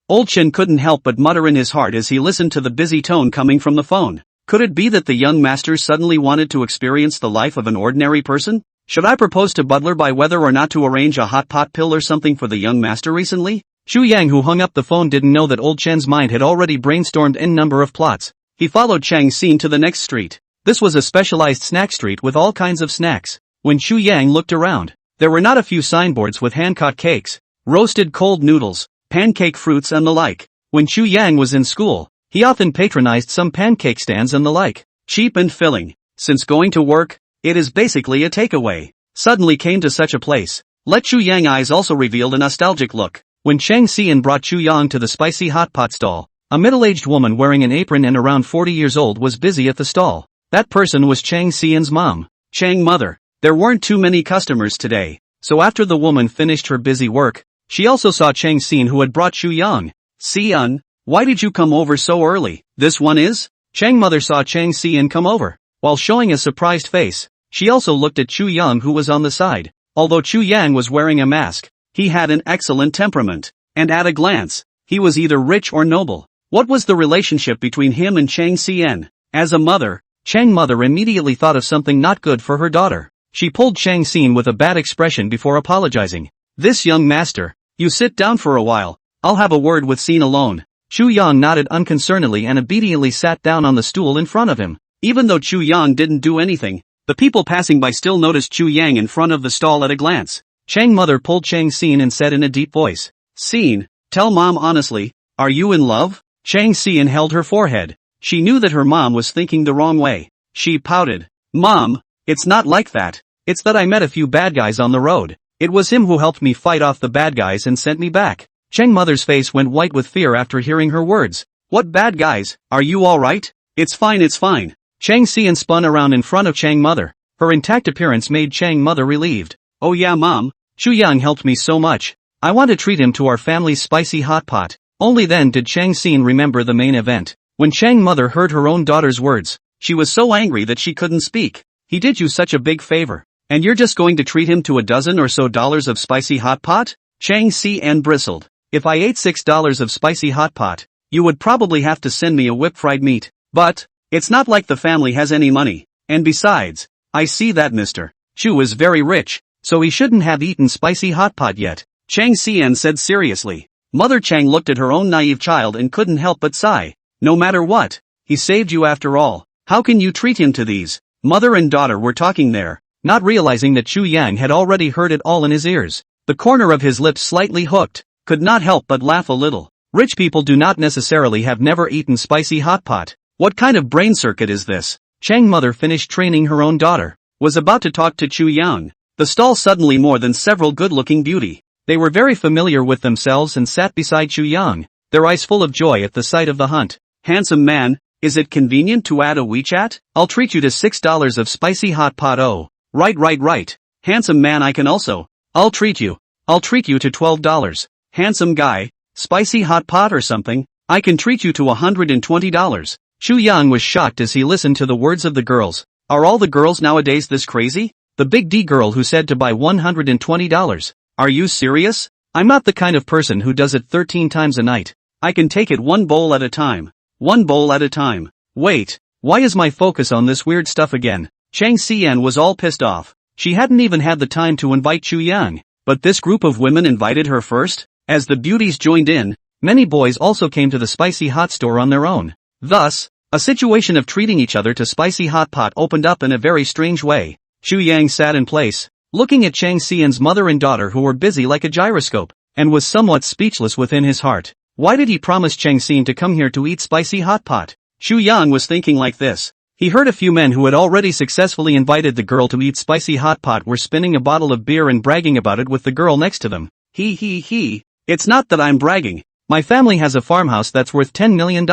Old Chen couldn't help but mutter in his heart as he listened to the busy tone coming from the phone. Could it be that the young master suddenly wanted to experience the life of an ordinary person? Should I propose to Butler by whether or not to arrange a hot pot pill or something for the young master recently? Chu Yang, who hung up the phone, didn't know that old Chen's mind had already brainstormed n number of plots. He followed Chang Xian to the next street. This was a specialized snack street with all kinds of snacks. When Chu Yang looked around, there were not a few signboards with hand-cut cakes, roasted cold noodles, pancake fruits and the like. When Chu Yang was in school, he often patronized some pancake stands and the like. Cheap and filling. Since going to work, it is basically a takeaway. Suddenly came to such a place. Let Chu Yang eyes also revealed a nostalgic look. When Chang Xian brought Chu Yang to the spicy hot pot stall, a middle-aged woman wearing an apron and around 40 years old was busy at the stall. That person was Chang Xian's mom. Chang mother. There weren't too many customers today, so after the woman finished her busy work, she also saw Chang Xian who had brought Chu Yang. Xian, why did you come over so early? This one is? Chang mother saw Chang Xian come over. While showing a surprised face, she also looked at Chu Yang who was on the side. Although Chu Yang was wearing a mask, he had an excellent temperament, and at a glance, he was either rich or noble. What was the relationship between him and Chang Xian? As a mother, Chang mother immediately thought of something not good for her daughter. She pulled Chang Xian with a bad expression before apologizing. This young master, you sit down for a while, I'll have a word with Xian alone. Chu Yang nodded unconcernedly and obediently sat down on the stool in front of him. Even though Chu Yang didn't do anything, the people passing by still noticed Chu Yang in front of the stall at a glance. Chang mother pulled Chang Xian and said in a deep voice, Xian, tell mom honestly, are you in love? Chang Xian held her forehead. She knew that her mom was thinking the wrong way. She pouted. Mom, it's not like that. It's that I met a few bad guys on the road. It was him who helped me fight off the bad guys and sent me back. Chang mother's face went white with fear after hearing her words. What bad guys? Are you alright? It's fine, it's fine. Chang Xian spun around in front of Chang Mother. Her intact appearance made Chang Mother relieved. Oh yeah mom, Chu Yang helped me so much. I want to treat him to our family's spicy hot pot. Only then did Chang Xian remember the main event. When Chang Mother heard her own daughter's words, she was so angry that she couldn't speak. He did you such a big favor, and you're just going to treat him to a dozen or so dollars of spicy hot pot? Chang Xian bristled. If I ate $6 of spicy hot pot, you would probably have to send me a whipped fried meat. But, it's not like the family has any money, and besides, I see that Mr. Chu is very rich, so he shouldn't have eaten spicy hot pot yet, Chang Xian said seriously. Mother Chang looked at her own naive child and couldn't help but sigh. No matter what, he saved you after all. How can you treat him to these? Mother and daughter were talking there, not realizing that Chu Yang had already heard it all in his ears. The corner of his lips slightly hooked, could not help but laugh a little. Rich people do not necessarily have never eaten spicy hot pot. What kind of brain circuit is this? Chang Mother finished training her own daughter, was about to talk to Chu Yang. The stall suddenly more than several good-looking beauty. They were very familiar with themselves and sat beside Chu Yang, their eyes full of joy at the sight of the hunt. Handsome man, is it convenient to add a WeChat? I'll treat you to $6 of spicy hot pot. Oh, right. Handsome man I can also. I'll treat you to $12. Handsome guy, spicy hot pot or something, I can treat you to $120. Chu Yang was shocked as he listened to the words of the girls. Are all the girls nowadays this crazy? The big D girl who said to buy $120. Are you serious? I'm not the kind of person who does it 13 times a night. I can take it one bowl at a time. One bowl at a time. Wait, why is my focus on this weird stuff again? Chang Xian was all pissed off. She hadn't even had the time to invite Chu Yang, but this group of women invited her first. As the beauties joined in, many boys also came to the spicy hot store on their own. Thus, a situation of treating each other to spicy hot pot opened up in a very strange way. Chu Yang sat in place, looking at Chang Xian's mother and daughter who were busy like a gyroscope, and was somewhat speechless within his heart. Why did he promise Chang Xian to come here to eat spicy hot pot? Chu Yang was thinking like this. He heard a few men who had already successfully invited the girl to eat spicy hot pot were spinning a bottle of beer and bragging about it with the girl next to them. It's not that I'm bragging. My family has a farmhouse that's worth $10 million,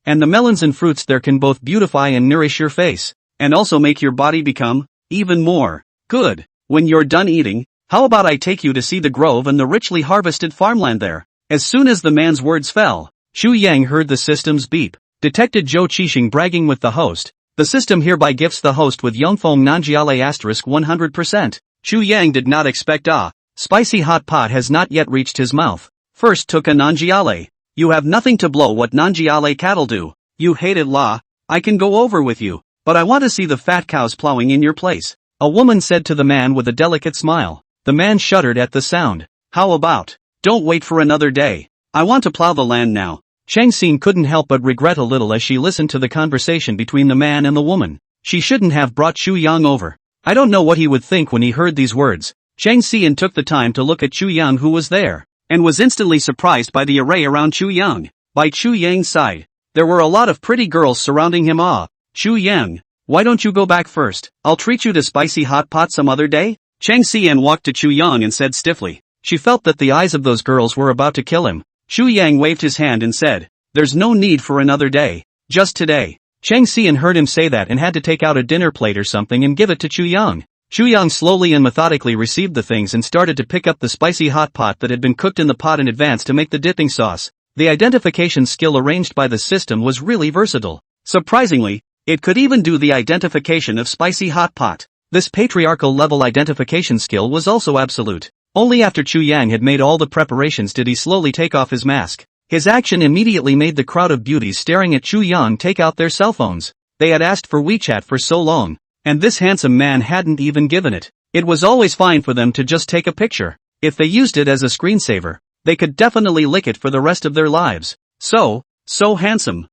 and the melons and fruits there can both beautify and nourish your face, and also make your body become even more good. When you're done eating, how about I take you to see the grove and the richly harvested farmland there? As soon as the man's words fell, Chu Yang heard the system's beep, detected Zhou Qixing bragging with the host. The system hereby gifts the host with Yongfeng Nanjiale * 100%. Chu Yang did not expect spicy hot pot has not yet reached his mouth. First took a Nanjiale. You have nothing to blow what Nanjiale cattle do. You hate it la. I can go over with you, but I want to see the fat cows plowing in your place. A woman said to the man with a delicate smile. The man shuddered at the sound. How about, don't wait for another day. I want to plow the land now. Chang Xian couldn't help but regret a little as she listened to the conversation between the man and the woman. She shouldn't have brought Chu Yang over. I don't know what he would think when he heard these words. Chang Xian took the time to look at Chu Yang who was there, and was instantly surprised by the array around Chu Yang. By Chu Yang's side, there were a lot of pretty girls surrounding him. Chu Yang, why don't you go back first? I'll treat you to spicy hot pot some other day. Chang Xian walked to Chu Yang and said stiffly. She felt that the eyes of those girls were about to kill him. Chu Yang waved his hand and said, there's no need for another day, just today. Chang Xian heard him say that and had to take out a dinner plate or something and give it to Chu Yang. Chu Yang slowly and methodically received the things and started to pick up the spicy hot pot that had been cooked in the pot in advance to make the dipping sauce. The identification skill arranged by the system was really versatile. Surprisingly, it could even do the identification of spicy hot pot. This patriarchal level identification skill was also absolute. Only after Chu Yang had made all the preparations did he slowly take off his mask. His action immediately made the crowd of beauties staring at Chu Yang take out their cell phones. They had asked for WeChat for so long, and this handsome man hadn't even given it. It was always fine for them to just take a picture. If they used it as a screensaver, they could definitely lick it for the rest of their lives. So handsome.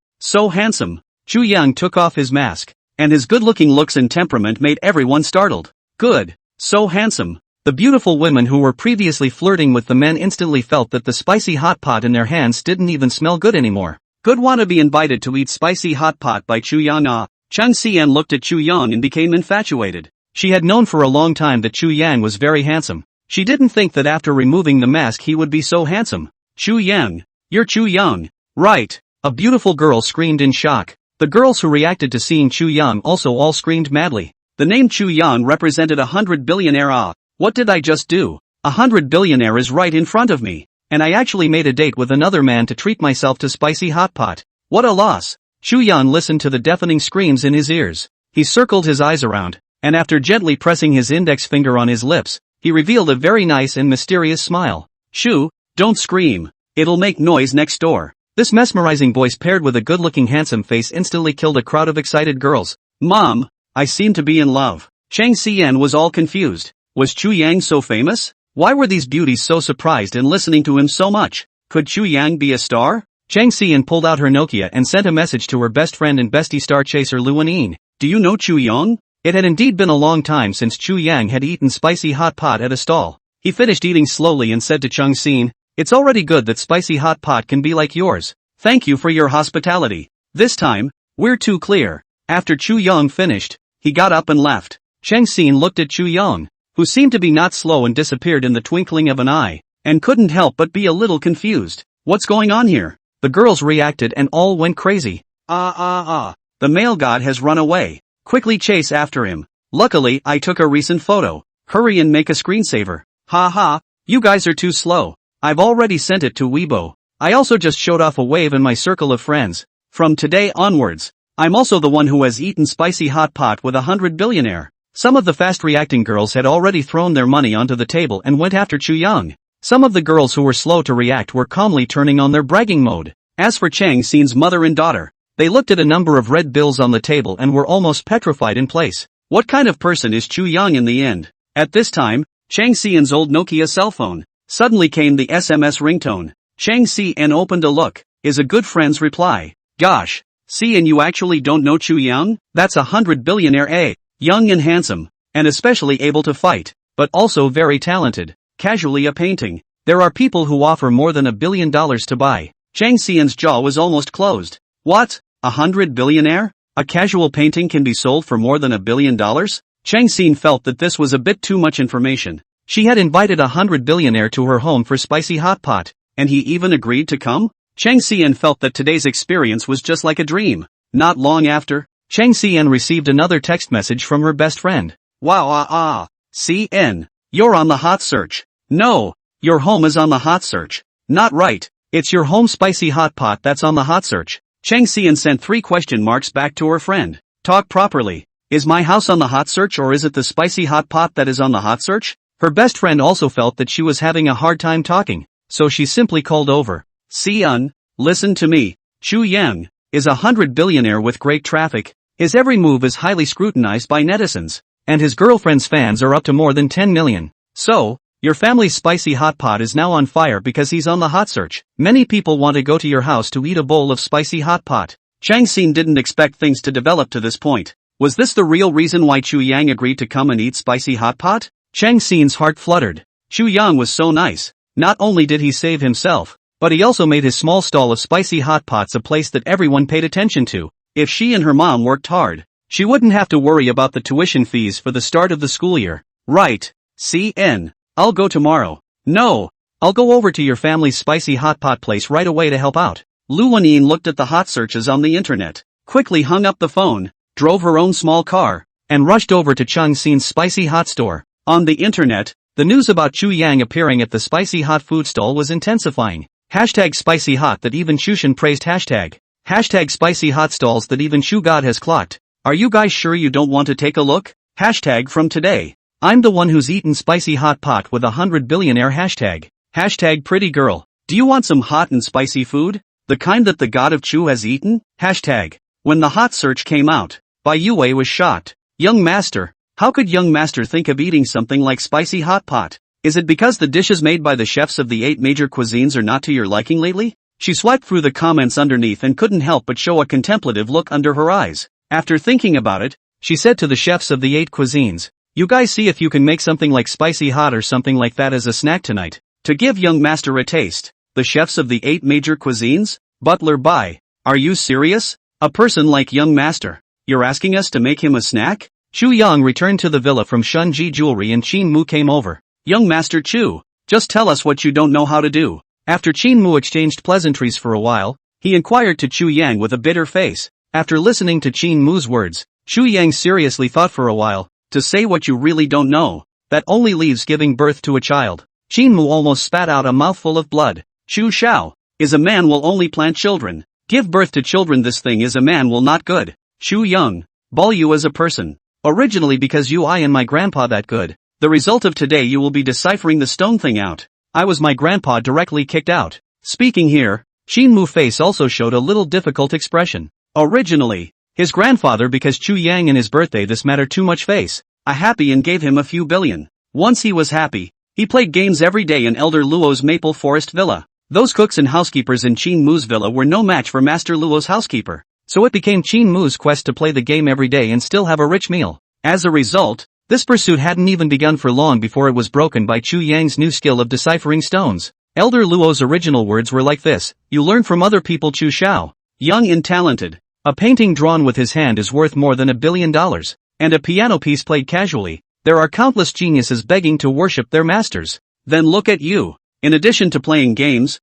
Chu Yang took off his mask, and his good-looking looks and temperament made everyone startled. Good. So handsome. The beautiful women who were previously flirting with the men instantly felt that the spicy hot pot in their hands didn't even smell good anymore. Good wanna be invited to eat spicy hot pot by Chu Yang. Chang Xian looked at Chu Yang and became infatuated. She had known for a long time that Chu Yang was very handsome. She didn't think that after removing the mask he would be so handsome. Chu Yang, you're Chu Yang, right? A beautiful girl screamed in shock. The girls who reacted to seeing Chu Yang also all screamed madly. The name Chu Yang represented 100 billionaire. Ah, what did I just do? 100 billionaire is right in front of me. And I actually made a date with another man to treat myself to spicy hot pot. What a loss. Chu Yang listened to the deafening screams in his ears. He circled his eyes around, and after gently pressing his index finger on his lips, he revealed a very nice and mysterious smile. Chu, don't scream. It'll make noise next door. This mesmerizing voice paired with a good-looking handsome face instantly killed a crowd of excited girls. Mom, I seem to be in love. Chang Xian was all confused. Was Chu Yang so famous? Why were these beauties so surprised and listening to him so much? Could Chu Yang be a star? Chang Xian pulled out her Nokia and sent a message to her best friend and bestie star chaser Lu Wenyin. Do you know Chu Yang? It had indeed been a long time since Chu Yang had eaten spicy hot pot at a stall. He finished eating slowly and said to Chang Xian, "It's already good that spicy hot pot can be like yours. Thank you for your hospitality. This time, we're too clear." After Chu Yang finished, he got up and left. Chang Xian looked at Chu Yang, who seemed to be not slow and disappeared in the twinkling of an eye, and couldn't help but be a little confused. What's going on here? The girls reacted and all went crazy. The male god has run away. Quickly chase after him. Luckily, I took a recent photo. Hurry and make a screensaver. Ha, you guys are too slow. I've already sent it to Weibo. I also just showed off a wave in my circle of friends. From today onwards, I'm also the one who has eaten spicy hot pot with 100 billionaire. Some of the fast-reacting girls had already thrown their money onto the table and went after Chu Yang. Some of the girls who were slow to react were calmly turning on their bragging mode. As for Chang Xian's mother and daughter, they looked at a number of red bills on the table and were almost petrified in place. What kind of person is Chu Yang in the end? At this time, Chang Xian's old Nokia cell phone. Suddenly came the SMS ringtone. Chang Xian opened a look. Is a good friend's reply. Gosh, Xian, you actually don't know Chu Yang? That's 100 billionaire. Young and handsome, and especially able to fight, but also very talented. Casually a painting. There are people who offer more than $1 billion to buy. Chang Xian's jaw was almost closed. What? 100 billionaire? A casual painting can be sold for more than $1 billion? Chang Xian felt that this was a bit too much information. She had invited 100 billionaire to her home for spicy hot pot, and he even agreed to come? Chang Xian felt that today's experience was just like a dream. Not long after, Chang Xian received another text message from her best friend. Wow, Xian, you're on the hot search. No, your home is on the hot search. Not right, it's your home spicy hot pot that's on the hot search. Chang Xian sent 3 question marks back to her friend. Talk properly. Is my house on the hot search or is it the spicy hot pot that is on the hot search? Her best friend also felt that she was having a hard time talking, so she simply called over. Xian, listen to me. Chu Yang is 100 billionaire with great traffic. His every move is highly scrutinized by netizens, and his girlfriend's fans are up to more than 10 million. So, your family's spicy hot pot is now on fire because he's on the hot search. Many people want to go to your house to eat a bowl of spicy hot pot. Chang Xian didn't expect things to develop to this point. Was this the real reason why Chu Yang agreed to come and eat spicy hot pot? Chang Xian's heart fluttered. Chu Yang was so nice. Not only did he save himself, but he also made his small stall of spicy hot pots a place that everyone paid attention to. If she and her mom worked hard, she wouldn't have to worry about the tuition fees for the start of the school year. Right, Xian, I'll go tomorrow. No, I'll go over to your family's spicy hot pot place right away to help out. Lu Wenyin looked at the hot searches on the internet, quickly hung up the phone, drove her own small car, and rushed over to Chang Xian's spicy hot store. On the internet, the news about Chu Yang appearing at the spicy hot food stall was intensifying. Hashtag spicy hot that even Shushan praised. Hashtag spicy hot stalls that even Shu God has clocked. Are you guys sure you don't want to take a look? Hashtag from today. I'm the one who's eaten spicy hot pot with 100 billionaire. Hashtag pretty girl. Do you want some hot and spicy food? The kind that the god of Chu has eaten? Hashtag. When the hot search came out, Bai Yue was shocked. Young master, how could young master think of eating something like spicy hot pot? Is it because the dishes made by the chefs of the 8 major cuisines are not to your liking lately? She swiped through the comments underneath and couldn't help but show a contemplative look under her eyes. After thinking about it, she said to the chefs of the 8 cuisines, you guys see if you can make something like spicy hot or something like that as a snack tonight, to give young master a taste. The chefs of the 8 major cuisines? Butler Bai. Are you serious? A person like young master, you're asking us to make him a snack? Chu Yang returned to the villa from Shunji Jewelry and Qin Mu came over. Young master Chu, just tell us what you don't know how to do. After Qin Mu exchanged pleasantries for a while, he inquired to Chu Yang with a bitter face. After listening to Qin Mu's words, Chu Yang seriously thought for a while. To say what you really don't know, that only leaves giving birth to a child. Qin Mu almost spat out a mouthful of blood. Chu Xiao, is a man will only plant children. Give birth to children, this thing is a man will not good. Chu Young, ball you as a person. Originally because you I and my grandpa that good. The result of today you will be deciphering the stone thing out. I was my grandpa directly kicked out. Speaking here, Qin Mu face also showed a little difficult expression. Originally, his grandfather because Chu Yang and his birthday this matter too much face. A happy and gave him a few billion. Once he was happy, he played games every day in Elder Luo's Maple Forest Villa. Those cooks and housekeepers in Qin Mu's villa were no match for Master Luo's housekeeper. So it became Qin Mu's quest to play the game every day and still have a rich meal. As a result, this pursuit hadn't even begun for long before it was broken by Chu Yang's new skill of deciphering stones. Elder Luo's original words were like this: you learn from other people. Chu Xiao, young and talented. A painting drawn with his hand is worth more than $1 billion. And a piano piece played casually. There are countless geniuses begging to worship their masters. Then look at you. In addition to playing games,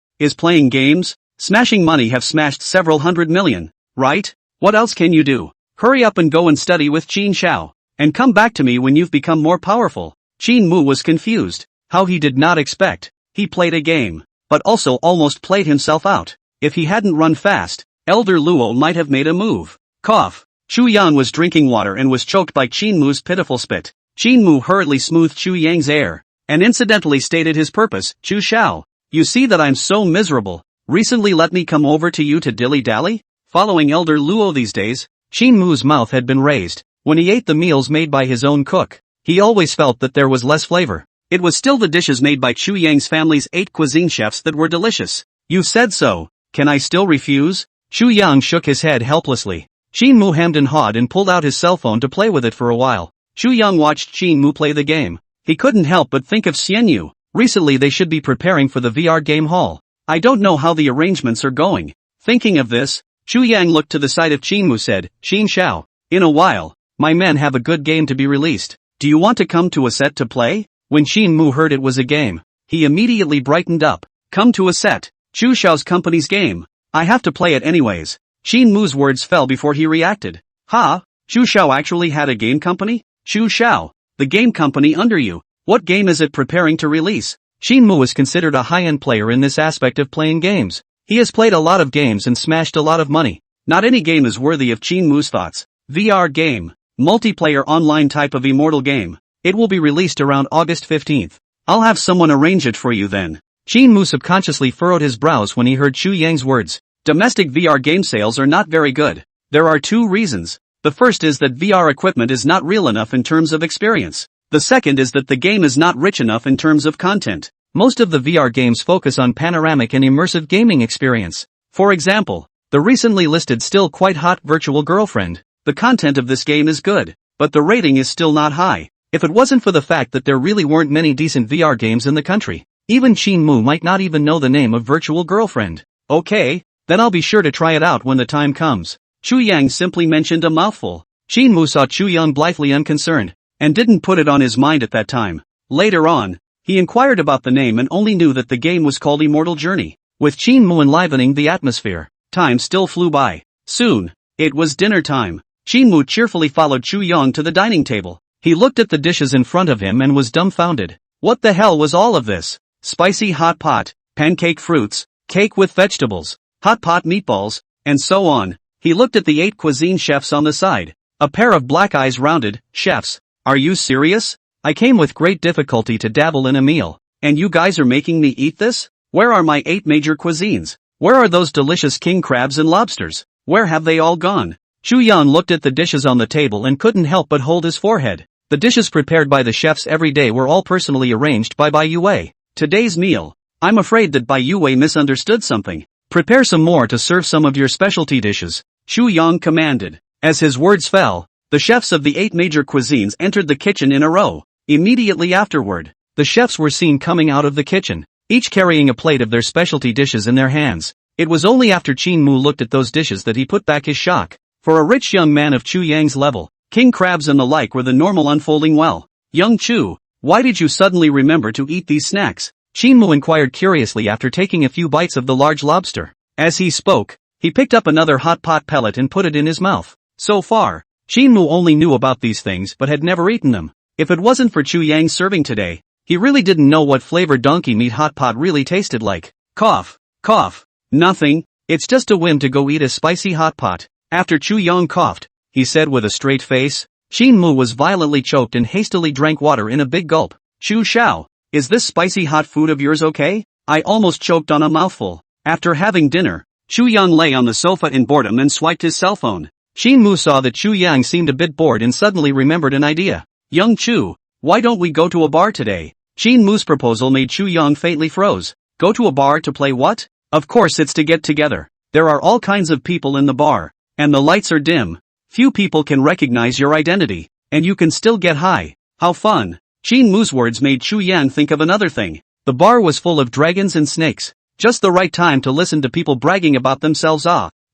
smashing money have smashed several hundred million, right? What else can you do? Hurry up and go and study with Qin Xiao. And come back to me when you've become more powerful. Qin Mu was confused. How he did not expect. He played a game, but also almost played himself out. If he hadn't run fast, Elder Luo might have made a move. Cough. Chu Yan was drinking water and was choked by Qin Mu's pitiful spit. Qin Mu hurriedly smoothed Chu Yang's air, and incidentally stated his purpose. Chu Xiao, you see that I'm so miserable. Recently let me come over to you to dilly-dally? Following Elder Luo these days, Qin Mu's mouth had been raised. When he ate the meals made by his own cook, he always felt that there was less flavor. It was still the dishes made by Chu Yang's family's 8 cuisine chefs that were delicious. You said so. Can I still refuse? Chu Yang shook his head helplessly. Qin Mu hemmed and hawed and pulled out his cell phone to play with it for a while. Chu Yang watched Qin Mu play the game. He couldn't help but think of Xian Yu. Recently they should be preparing for the VR game hall. I don't know how the arrangements are going. Thinking of this, Chu Yang looked to the side of Qin Mu said, Qin Xiao, in a while, my men have a good game to be released. Do you want to come to a set to play? When Qin Mu heard it was a game, he immediately brightened up. Come to a set. Chu Xiao's company's game. I have to play it anyways. Qin Mu's words fell before he reacted. Ha? Chu Xiao actually had a game company? Chu Xiao, the game company under you. What game is it preparing to release? Qin Mu is considered a high-end player in this aspect of playing games. He has played a lot of games and smashed a lot of money. Not any game is worthy of Qin Mu's thoughts. VR game. Multiplayer online type of immortal game. It will be released around August 15th. I'll have someone arrange it for you then. Qin Mu subconsciously furrowed his brows when he heard Chu Yang's words. Domestic VR game sales are not very good. There are 2 reasons. The first is that VR equipment is not real enough in terms of experience. The second is that the game is not rich enough in terms of content. Most of the VR games focus on panoramic and immersive gaming experience. For example, the recently listed Still Quite Hot Virtual Girlfriend. The content of this game is good, but the rating is still not high. If it wasn't for the fact that there really weren't many decent VR games in the country, even Qin Mu might not even know the name of Virtual Girlfriend. Okay, then I'll be sure to try it out when the time comes. Chu Yang simply mentioned a mouthful. Qin Mu saw Chu Yang blithely unconcerned, and didn't put it on his mind at that time. Later on, he inquired about the name and only knew that the game was called Immortal Journey. With Qin Mu enlivening the atmosphere, time still flew by. Soon, it was dinner time. Qin Mu cheerfully followed Chu Yang to the dining table. He looked at the dishes in front of him and was dumbfounded. What the hell was all of this? Spicy hot pot, pancake fruits, cake with vegetables, hot pot meatballs, and so on. He looked at the 8 cuisine chefs on the side. A pair of black eyes rounded. Chefs, are you serious? I came with great difficulty to dabble in a meal, and you guys are making me eat this? Where are my 8 major cuisines? Where are those delicious king crabs and lobsters? Where have they all gone? Chu Yan looked at the dishes on the table and couldn't help but hold his forehead. The dishes prepared by the chefs every day were all personally arranged by Bai Yue. Today's meal. I'm afraid that Bai Yue misunderstood something. Prepare some more to serve some of your specialty dishes, Chu Yang commanded. As his words fell, the chefs of the 8 major cuisines entered the kitchen in a row. Immediately afterward, the chefs were seen coming out of the kitchen, each carrying a plate of their specialty dishes in their hands. It was only after Qin Mu looked at those dishes that he put back his shock. For a rich young man of Chu Yang's level, king crabs and the like were the normal unfolding well. Young Chu, why did you suddenly remember to eat these snacks? Qin Mu inquired curiously after taking a few bites of the large lobster. As he spoke, He picked up another hot pot pellet and put it in his mouth. So far, Shinmu only knew about these things but had never eaten them. If it wasn't for Chu Yang serving today, he really didn't know what flavor donkey meat hot pot really tasted like. Cough, cough, nothing, it's just a whim to go eat a spicy hot pot. After Chu Yang coughed, he said with a straight face. Shinmu was violently choked and hastily drank water in a big gulp. Chu Xiao, is this spicy hot food of yours okay? I almost choked on a mouthful. After having dinner, Chu Yang lay on the sofa in boredom and swiped his cell phone. Shinmu saw that Chu Yang seemed a bit bored and suddenly remembered an idea. Young Chu, why don't we go to a bar today? Shinmu's proposal made Chu Yang faintly froze. Go to a bar to play what? Of course it's to get together. There are all kinds of people in the bar, and the lights are dim. Few people can recognize your identity, and you can still get high. How fun. Shinmu's words made Chu Yang think of another thing. The bar was full of dragons and snakes. Just the right time to listen to people bragging about themselves.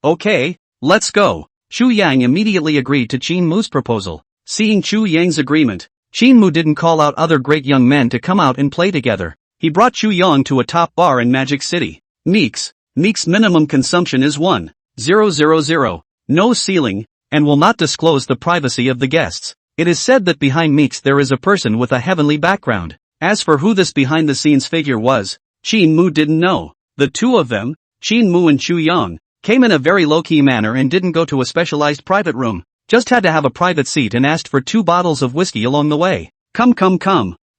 Okay, let's go. Chu Yang immediately agreed to Shinmu's proposal. Seeing Chu Yang's agreement, Shinmu didn't call out other great young men to come out and play together. He brought Chu Yang to a top bar in Magic City. Meek's minimum consumption is 1,000, no ceiling, and will not disclose the privacy of the guests. It is said that behind Meek's there is a person with a heavenly background. As for who this behind-the-scenes figure was, Shinmu didn't know. The two of them, Shinmu and Chu Yang, came in a very low-key manner and didn't go to a specialized private room. Just had to have a private seat and asked for 2 bottles of whiskey along the way. Come.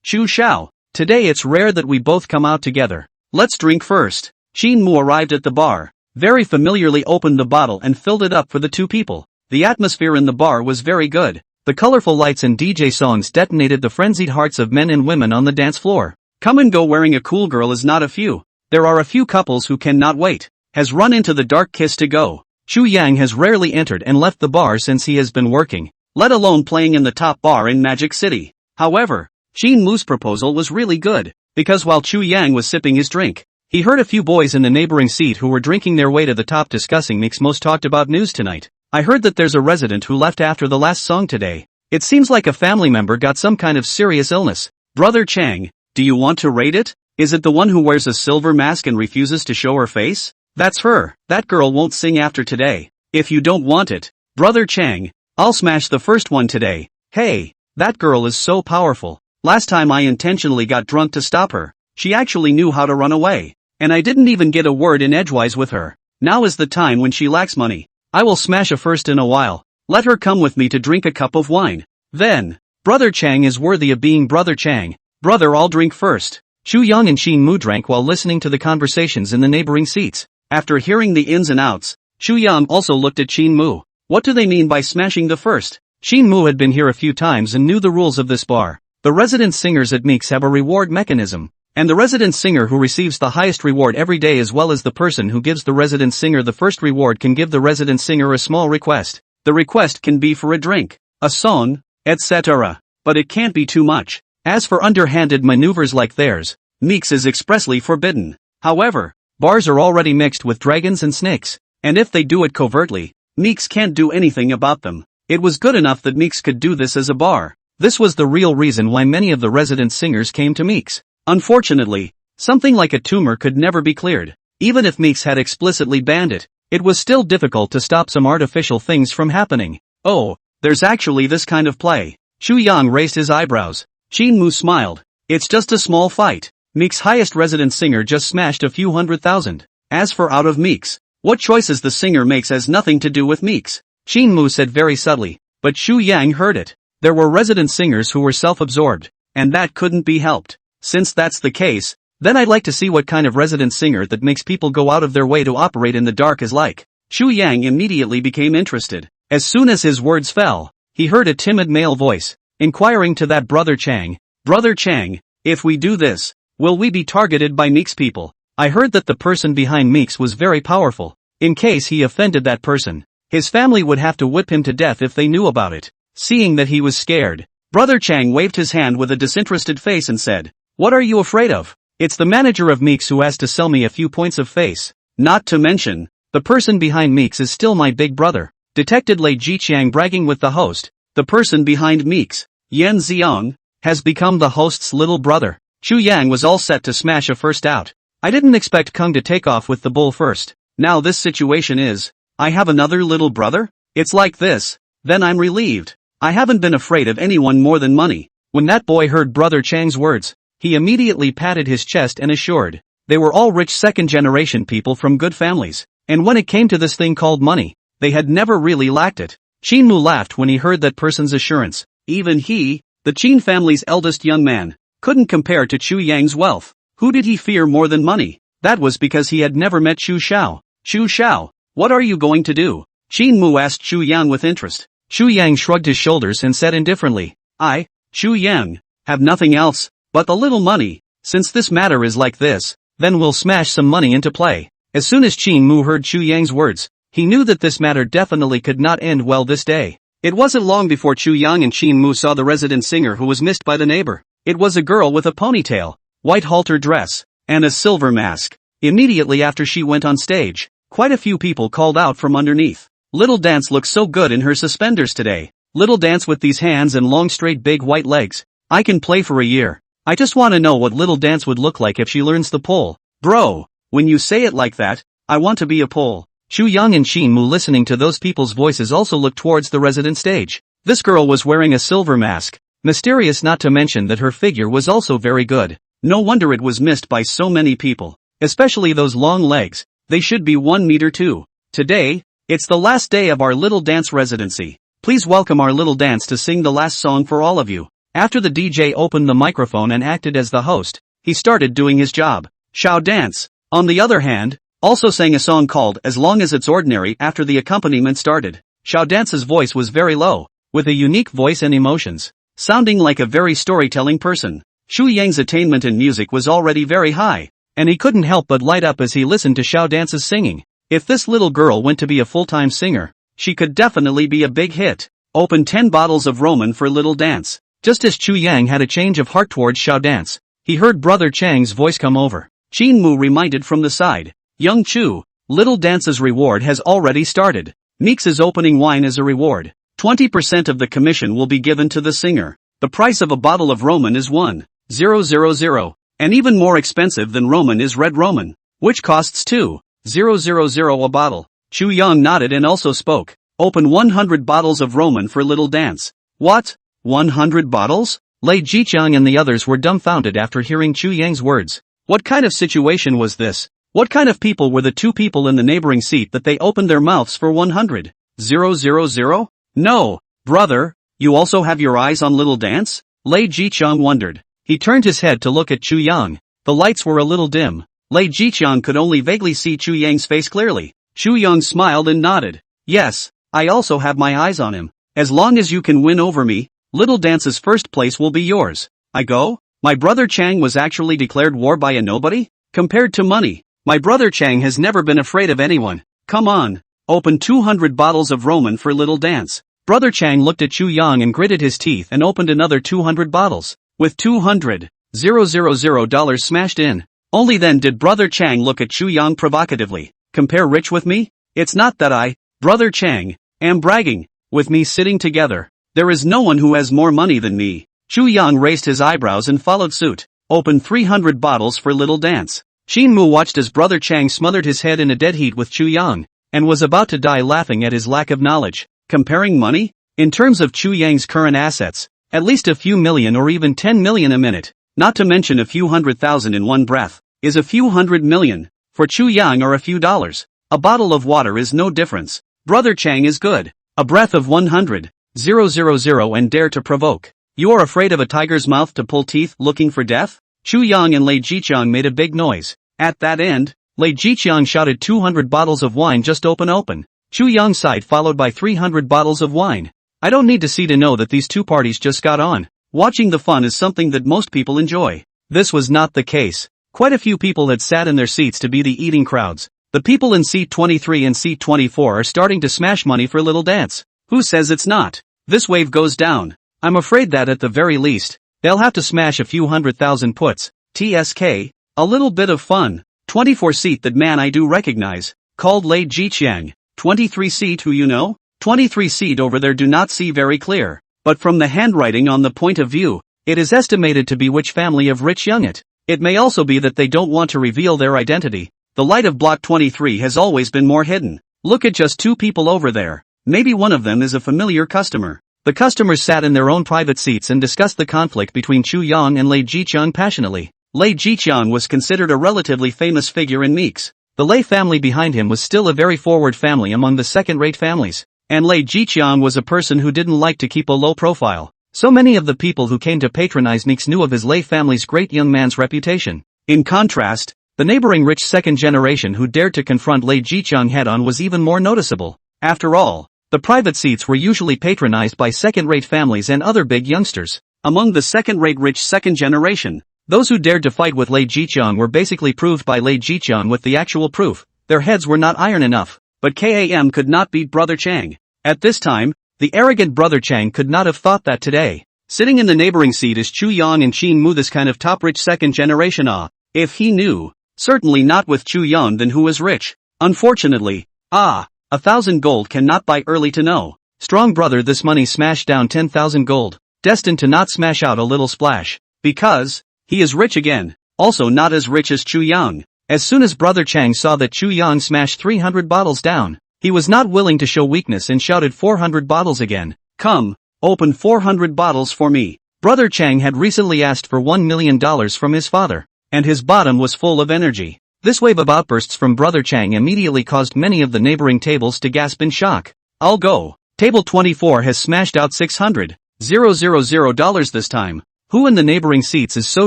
Chu Xiao, today it's rare that we both come out together. Let's drink first. Shinmu arrived at the bar, very familiarly opened the bottle and filled it up for the 2 people. The atmosphere in the bar was very good. The colorful lights and DJ songs detonated the frenzied hearts of men and women on the dance floor. Come and go wearing a cool girl is not a few. There are a few couples who cannot wait. Has run into the dark kiss to go. Chu Yang has rarely entered and left the bar since he has been working, let alone playing in the top bar in Magic City. However, Shinmu's proposal was really good, because while Chu Yang was sipping his drink, he heard a few boys in the neighboring seat who were drinking their way to the top discussing Meek's most talked about news tonight. I heard that there's a resident who left after the last song today. It seems like a family member got some kind of serious illness. Brother Chang, do you want to rate it? Is it the one who wears a silver mask and refuses to show her face? That's her. That girl won't sing after today. If you don't want it, Brother Chang, I'll smash the first one today. Hey, that girl is so powerful. Last time I intentionally got drunk to stop her. She actually knew how to run away. And I didn't even get a word in edgewise with her. Now is the time when she lacks money. I will smash a first in a while. Let her come with me to drink a cup of wine. Then, Brother Chang is worthy of being Brother Chang. Brother, I'll drink first. Chu Yang and Shinmu drank while listening to the conversations in the neighboring seats. After hearing the ins and outs, Chu Yang also looked at Shinmu. What do they mean by smashing the first? Shinmu had been here a few times and knew the rules of this bar. The resident singers at Meek's have a reward mechanism, and the resident singer who receives the highest reward every day as well as the person who gives the resident singer the first reward can give the resident singer a small request. The request can be for a drink, a song, etc. But it can't be too much. As for underhanded maneuvers like theirs, Meek's is expressly forbidden. However, bars are already mixed with dragons and snakes, and if they do it covertly, Meek's can't do anything about them. It was good enough that Meek's could do this as a bar. This was the real reason why many of the resident singers came to Meek's. Unfortunately, something like a tumor could never be cleared. Even if Meek's had explicitly banned it, it was still difficult to stop some artificial things from happening. Oh, there's actually this kind of play. Chu Yang raised his eyebrows. Shinmu smiled. It's just a small fight. Meek's highest resident singer just smashed a few 100,000. As for out of Meek's, what choices the singer makes has nothing to do with Meek's. Shinmu said very subtly, but Chu Yang heard it. There were resident singers who were self-absorbed, and that couldn't be helped. Since that's the case, then I'd like to see what kind of resident singer that makes people go out of their way to operate in the dark is like. Chu Yang immediately became interested. As soon as his words fell, he heard a timid male voice, inquiring to that Brother Chang. Brother Chang, if we do this, will we be targeted by Meek's people? I heard that the person behind Meek's was very powerful. In case he offended that person, his family would have to whip him to death if they knew about it. Seeing that he was scared, Brother Chang waved his hand with a disinterested face and said, "What are you afraid of? It's the manager of Meek's who has to sell me a few points of face. Not to mention, the person behind Meek's is still my big brother." Detected Lei Jiqiang bragging with the host. The person behind Meek's, Yan Xiang, has become the host's little brother. Chu Yang was all set to smash a first out. I didn't expect Kung to take off with the bull first. Now this situation is, I have another little brother? It's like this. Then I'm relieved. I haven't been afraid of anyone more than money. When that boy heard Brother Chang's words, he immediately patted his chest and assured, they were all rich second-generation people from good families, and when it came to this thing called money, they had never really lacked it. Chinmu laughed when he heard that person's assurance. Even he, the Qin family's eldest young man, couldn't compare to Chu Yang's wealth. Who did he fear more than money? That was because he had never met Chu Xiao. Chu Xiao, what are you going to do? Chinmu asked Chu Yang with interest. Chu Yang shrugged his shoulders and said indifferently, I, Chu Yang, have nothing else but the little money. Since this matter is like this, then we'll smash some money into play. As soon as Chinmu heard Chu Yang's words, he knew that this matter definitely could not end well this day. It wasn't long before Chu Yang and Chinmu saw the resident singer who was missed by the neighbor. It was a girl with a ponytail, white halter dress, and a silver mask. Immediately after she went on stage, quite a few people called out from underneath. Little Dance looks so good in her suspenders today. Little Dance with these hands and long straight big white legs. I can play for a year. I just want to know what Little Dance would look like if she learns the pole. Bro, when you say it like that, I want to be a pole. Chu Yang and Chinmu listening to those people's voices also looked towards the resident stage. This girl was wearing a silver mask. Mysterious, not to mention that her figure was also very good. No wonder it was missed by so many people. Especially those long legs. They should be 1 meter too. Today, it's the last day of our Little Dance residency. Please welcome our Little Dance to sing the last song for all of you. After the DJ opened the microphone and acted as the host, he started doing his job. Shao Dance, on the other hand, also sang a song called As Long as It's Ordinary after the accompaniment started. Shao Dance's voice was very low, with a unique voice and emotions, sounding like a very storytelling person. Xu Yang's attainment in music was already very high, and he couldn't help but light up as he listened to Shao Dance's singing. If this little girl went to be a full-time singer, she could definitely be a big hit. Open 10 bottles of Roman for Little Dance. Just as Chu Yang had a change of heart towards Shao Dance, he heard Brother Chang's voice come over. Chinmu reminded from the side, Young Chu, Little Dance's reward has already started. Mix's opening wine as a reward. 20% of the commission will be given to the singer. The price of a bottle of Roman is 1,000, and even more expensive than Roman is red Roman, which costs 2,000 a bottle. Chu Yang nodded and also spoke. Open 100 bottles of Roman for Little Dance. What? 100 bottles? Lei Jiqiang and the others were dumbfounded after hearing Chu Yang's words. What kind of situation was this? What kind of people were the two people in the neighboring seat that they opened their mouths for 100,000? No, brother, you also have your eyes on Little Dance? Lei Jiqiang wondered. He turned his head to look at Chu Yang. The lights were a little dim. Lei Jiqiang could only vaguely see Chu Yang's face clearly. Chu Yang smiled and nodded. Yes, I also have my eyes on him. As long as you can win over me, Little Dance's first place will be yours. I go? My brother Chang was actually declared war by a nobody? Compared to money, my brother Chang has never been afraid of anyone. Come on. Open 200 bottles of Roman for Little Dance. Brother Chang looked at Chu Yang and gritted his teeth and opened another 200 bottles. With $200,000 smashed in. Only then did Brother Chang look at Chu Yang provocatively. Compare rich with me? It's not that I, Brother Chang, am bragging. With me sitting together, there is no one who has more money than me. Chu Yang raised his eyebrows and followed suit. Open 300 bottles for Little Dance. Chinmu watched as Brother Chang smothered his head in a dead heat with Chu Yang, and was about to die laughing at his lack of knowledge. Comparing money? In terms of Chu Yang's current assets, at least a few million or even 10 million a minute, not to mention a few 100,000 in one breath, is a few 100 million. For Chu Yang are a few dollars. A bottle of water is no difference. Brother Chang is good. A breath of 100,000 and dare to provoke. You are afraid of a tiger's mouth to pull teeth looking for death? Chu Yang and Lei Jiqiang made a big noise. At that end, Lei Jiqiang shouted 200 bottles of wine just open. Chu Yang sighed followed by 300 bottles of wine. I don't need to see to know that these two parties just got on. Watching the fun is something that most people enjoy. This was not the case. Quite a few people had sat in their seats to be the eating crowds. The people in seat 23 and seat 24 are starting to smash money for Little Dance. Who says it's not? This wave goes down. I'm afraid that at the very least, they'll have to smash a few 100,000 puts. TSK, a little bit of fun. 24 seat that man I do recognize, called Lei Jiqiang. 23 seat who you know? 23 seat over there do not see very clear, but from the handwriting on the point of view, it is estimated to be which family of rich young it. It may also be that they don't want to reveal their identity. the light of block 23 has always been more hidden. Look at just two people over there. Maybe one of them is a familiar customer. The customers sat in their own private seats and discussed the conflict between Chu Yang and Lei Jiqiang passionately. Lei Jiqiang was considered a relatively famous figure in Meeks. The Lei family behind him was still a very forward family among the second-rate families. And Lei Jiqiang was a person who didn't like to keep a low profile. So many of the people who came to patronize Meeks knew of his Lei family's great young man's reputation. In contrast, the neighboring rich second generation who dared to confront Lei Jiqiang head-on was even more noticeable. After all, the private seats were usually patronized by second-rate families and other big youngsters. Among the second-rate rich second generation, those who dared to fight with Lei Jiqiang were basically proved by Lei Jiqiang with the actual proof. Their heads were not iron enough, but KAM could not beat Brother Chang. At this time, the arrogant Brother Chang could not have thought that today. Sitting in the neighboring seat is Chu Yang and Qin Mu, this kind of top-rich second generation. If he knew. Certainly not with Chu Yang, then who was rich? Unfortunately. 1,000 gold cannot buy early to know. Strong brother, this money smashed down 10,000 gold. Destined to not smash out a little splash. Because he is rich again. Also not as rich as Chu Yang. As soon as Brother Chang saw that Chu Yang smashed 300 bottles down, he was not willing to show weakness and shouted 400 bottles again. Come, open 400 bottles for me. Brother Chang had recently asked for $1 million from his father, and his bottom was full of energy. This wave of outbursts from Brother Chang immediately caused many of the neighboring tables to gasp in shock. I'll go. Table 24 has smashed out $600,000 this time. Who in the neighboring seats is so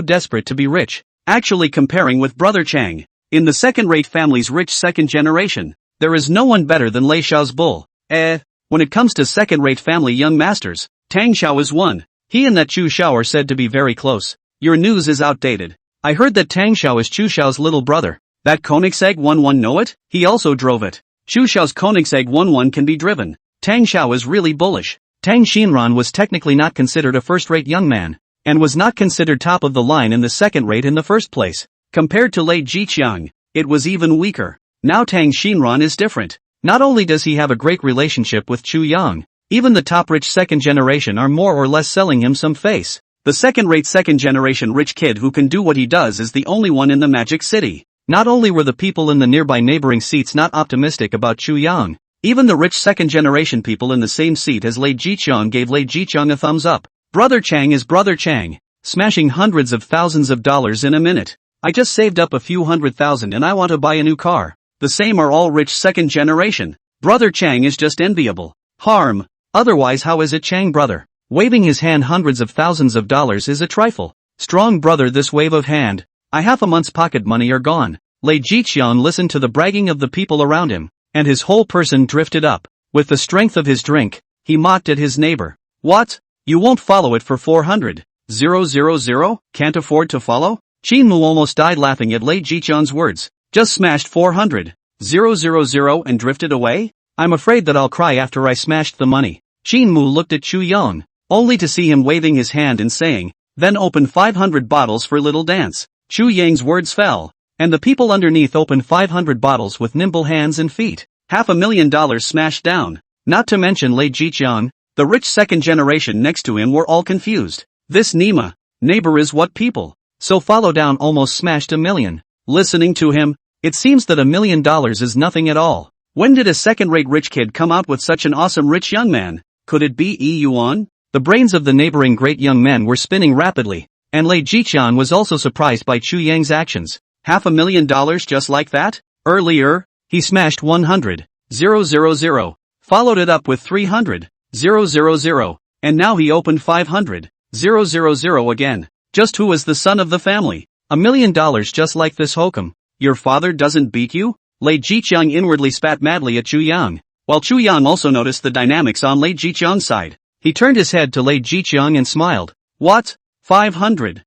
desperate to be rich? Actually, comparing with Brother Chang, in the second-rate family's rich second generation, there is no one better than Lei Xiao's bull. When it comes to second-rate family young masters, Tang Xiao is one. He and that Chu Xiao are said to be very close. Your news is outdated. I heard that Tang Xiao is Chu Xiao's little brother. That Koenigsegg 11 know it? He also drove it. Chu Xiao's Koenigsegg 11 can be driven. Tang Xiao is really bullish. Tang Xinran was technically not considered a first-rate young man, and was not considered top of the line in the second rate in the first place. Compared to Lei Jiqiang, it was even weaker. Now Tang Xinran is different. Not only does he have a great relationship with Chu Yang, even the top rich second generation are more or less selling him some face. The second-rate second generation rich kid who can do what he does is the only one in the Magic City. Not only were the people in the nearby neighboring seats not optimistic about Chu Yang, even the rich second generation people in the same seat as Lei Jiqiang gave Lei Jiqiang a thumbs up. Brother Chang is Brother Chang, smashing hundreds of thousands of dollars in a minute. I just saved up a few $100,000 and I want to buy a new car. The same are all rich second generation. Brother Chang is just enviable. Harm. Otherwise, how is it Chang brother? Waving his hand hundreds of thousands of dollars is a trifle. Strong brother, this wave of hand. I half a month's pocket money are gone. Lei Jiqiang listened to the bragging of the people around him, and his whole person drifted up. With the strength of his drink, he mocked at his neighbor. What? You won't follow it for 400,000? Can't afford to follow? Qin Mu almost died laughing at Lei Jiqiang's words. Just smashed 400,000 and drifted away? I'm afraid that I'll cry after I smashed the money. Qin Mu looked at Chu Yang, only to see him waving his hand and saying, then open 500 bottles for little dance. Chu Yang's words fell, and the people underneath opened 500 bottles with nimble hands and feet. $500,000 smashed down. Not to mention Lei Jiqiang, the rich second generation next to him were all confused. This neighbor is what people? So follow down almost smashed $1 million. Listening to him, it seems that $1 million is nothing at all. When did a second-rate rich kid come out with such an awesome rich young man? Could it be Yi Yuan? The brains of the neighboring great young men were spinning rapidly, and Lei Jiqiang was also surprised by Chu Yang's actions. $500,000 just like that? Earlier, he smashed 100,000, followed it up with 300,000, and now he opened 500,000 again. Just who is the son of the family? $1 million just like this hokum. Your father doesn't beat you? Lei Jiqiang inwardly spat madly at Chu Yang, while Chu Yang also noticed the dynamics on Lei Jiqiang's side. He turned his head to Lei Jiqiang and smiled. What? 500,000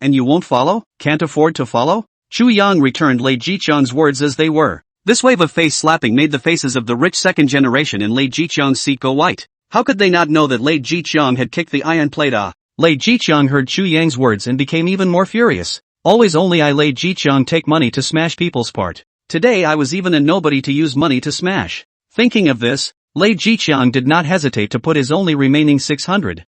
and you won't follow? Can't afford to follow? Chu Yang returned Lei Jiqiang's words as they were. This wave of face slapping made the faces of the rich second generation in Lei Jiqiang's seat go white. How could they not know that Lei Jiqiang had kicked the iron plate? Lei Jiqiang heard Chu Yang's words and became even more furious. Always only I Lei Jiqiang take money to smash people's part. Today I was even a nobody to use money to smash. Thinking of this, Lei Jiqiang did not hesitate to put his only remaining 600,000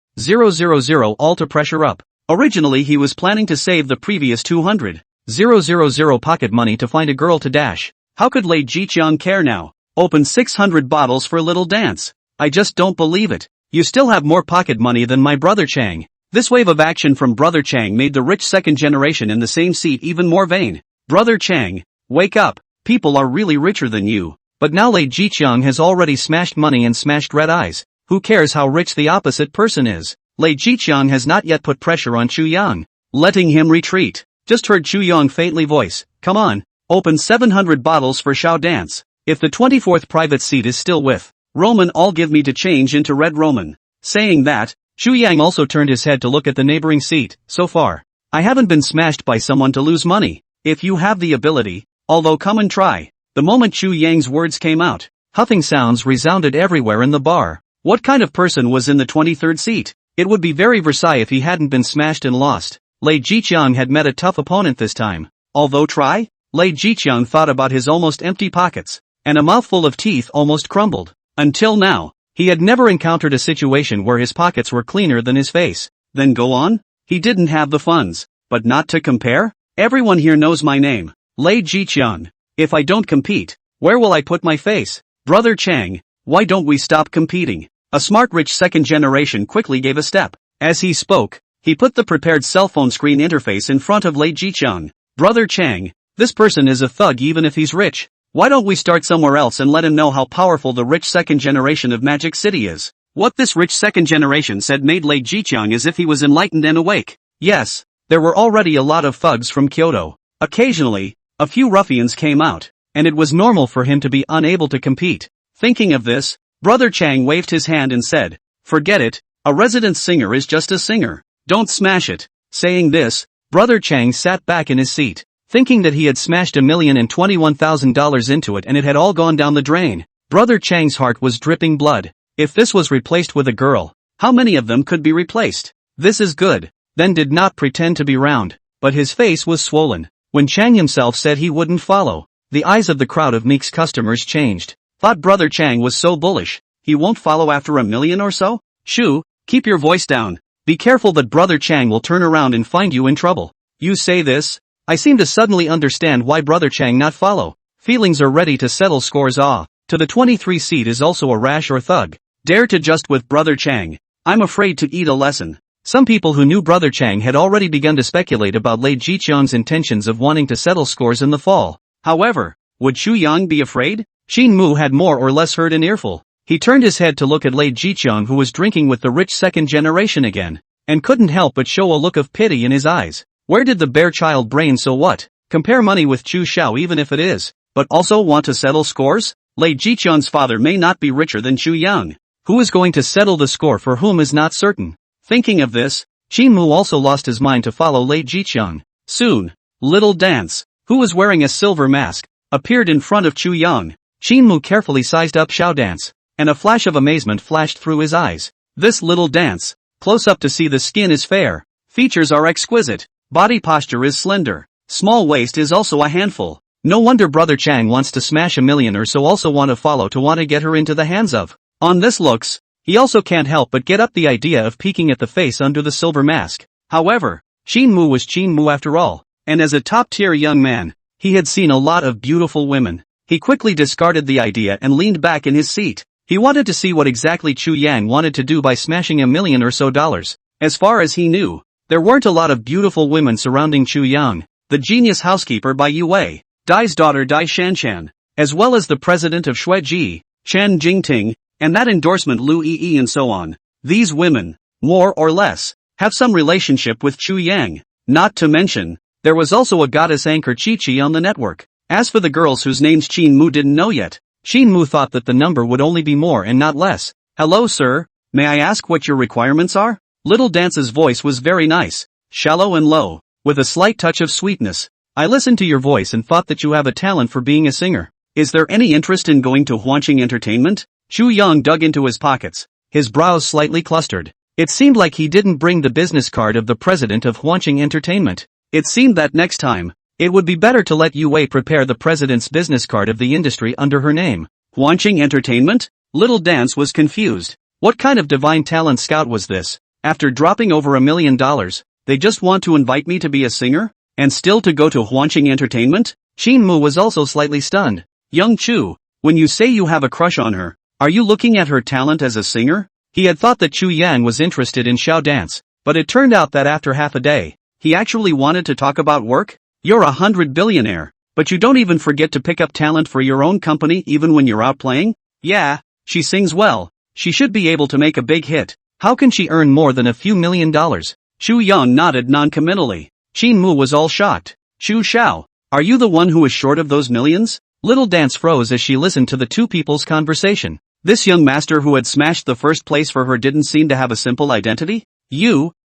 all to pressure up. Originally he was planning to save the previous 200,000 000 pocket money to find a girl to dash. How could Lei Jiqiang care now? Open 600 bottles for little dance. I just don't believe it. You still have more pocket money than my brother Chang. This wave of action from Brother Chang made the rich second generation in the same seat even more vain. Brother Chang, wake up. People are really richer than you. But now Lei Jiqiang has already smashed money and smashed red eyes. Who cares how rich the opposite person is? Lei Jiqiang has not yet put pressure on Chu Yang, letting him retreat. Just heard Chu Yang faintly voice, come on, open 700 bottles for Shao Dance. If the 24th private seat is still with Roman, I'll give me to change into Red Roman. Saying that, Chu Yang also turned his head to look at the neighboring seat. So far, I haven't been smashed by someone to lose money. If you have the ability, although come and try. The moment Chu Yang's words came out, huffing sounds resounded everywhere in the bar. What kind of person was in the 23rd seat? It would be very Versailles if he hadn't been smashed and lost. Lei Jiqiang had met a tough opponent this time. Although try? Lei Jiqiang thought about his almost empty pockets, and a mouthful of teeth almost crumbled. Until now, he had never encountered a situation where his pockets were cleaner than his face. Then go on? He didn't have the funds. But not to compare? Everyone here knows my name. Lei Jiqiang. If I don't compete, where will I put my face? Brother Chang, why don't we stop competing? A smart rich second generation quickly gave a step. As he spoke, he put the prepared cell phone screen interface in front of Lei Jiqiang. Brother Chang, this person is a thug even if he's rich. Why don't we start somewhere else and let him know how powerful the rich second generation of Magic City is? What this rich second generation said made Lei Jiqiang as if he was enlightened and awake. Yes, there were already a lot of thugs from Kyoto. Occasionally, a few ruffians came out, and it was normal for him to be unable to compete. Thinking of this, Brother Chang waved his hand and said, forget it, a resident singer is just a singer. Don't smash it. Saying this, Brother Chang sat back in his seat, thinking that he had smashed $1,021,000 into it and it had all gone down the drain. Brother Chang's heart was dripping blood. If this was replaced with a girl, how many of them could be replaced? This is good. Then did not pretend to be round, but his face was swollen. When Chang himself said he wouldn't follow, the eyes of the crowd of Meek's customers changed. Thought Brother Chang was so bullish, he won't follow after 1 million or so? Shoo, keep your voice down. Be careful that Brother Chang will turn around and find you in trouble. You say this? I seem to suddenly understand why Brother Chang not follow. Feelings are ready to settle scores. To the 23 seat is also a rash or thug. Dare to just with Brother Chang. I'm afraid to eat a lesson. Some people who knew Brother Chang had already begun to speculate about Lei Jiqiang's intentions of wanting to settle scores in the fall. However, would Chu Yang be afraid? Xin Mu had more or less heard an earful. He turned his head to look at Lei Jiqiang, who was drinking with the rich second generation again, and couldn't help but show a look of pity in his eyes. Where did the bare child brain? So what? Compare money with Chu Xiao even if it is, but also want to settle scores? Lei Jiqiang's father may not be richer than Chu Yang. Who is going to settle the score for whom is not certain. Thinking of this, Xin Mu also lost his mind to follow Lei Jiqiang. Soon, Little Dance, who was wearing a silver mask, appeared in front of Chu Yang. Xin Mu carefully sized up Shao Dance, and a flash of amazement flashed through his eyes. This Little Dance, close up to see the skin is fair, features are exquisite, body posture is slender, small waist is also a handful. No wonder Brother Chang wants to smash 1 million or so, also want to get her into the hands of. On this looks, he also can't help but get up the idea of peeking at the face under the silver mask. However, Xin Mu was Xin Mu after all, and as a top-tier young man, he had seen a lot of beautiful women. He quickly discarded the idea and leaned back in his seat. He wanted to see what exactly Chu Yang wanted to do by smashing $1 million or so. As far as he knew, there weren't a lot of beautiful women surrounding Chu Yang, the genius housekeeper by Yu Wei, Dai's daughter Dai Shanshan, as well as the president of Shuiji, Shan Jingting, and that endorsement Lu Yi and so on. These women, more or less, have some relationship with Chu Yang. Not to mention, there was also a goddess anchor Chi Chi on the network. As for the girls whose names Xin Mu didn't know yet, Xin Mu thought that the number would only be more and not less. Hello sir, may I ask what your requirements are? Little Dance's voice was very nice, shallow and low, with a slight touch of sweetness. I listened to your voice and thought that you have a talent for being a singer. Is there any interest in going to Huanqing Entertainment? Chu Yang dug into his pockets, his brows slightly clustered. It seemed like he didn't bring the business card of the president of Huanqing Entertainment. It seemed that next time, it would be better to let Yu Wei prepare the president's business card of the industry under her name. Huanqing Entertainment? Little Dance was confused. What kind of divine talent scout was this? After dropping over $1 million, they just want to invite me to be a singer? And still to go to Hwanching Entertainment? Shin Mu was also slightly stunned. Young Chu, when you say you have a crush on her, are you looking at her talent as a singer? He had thought that Chu Yang was interested in show dance, but it turned out that after half a day, he actually wanted to talk about work? You're a 100-billionaire, but you don't even forget to pick up talent for your own company even when you're out playing? Yeah, she sings well. She should be able to make a big hit. How can she earn more than a few $1,000,000? Chu Yang nodded non-committally. Shin Mu was all shocked. Chu Xiao, are you the one who is short of those millions? Little Dance froze as she listened to the two people's conversation. This young master who had smashed the first place for her didn't seem to have a simple identity?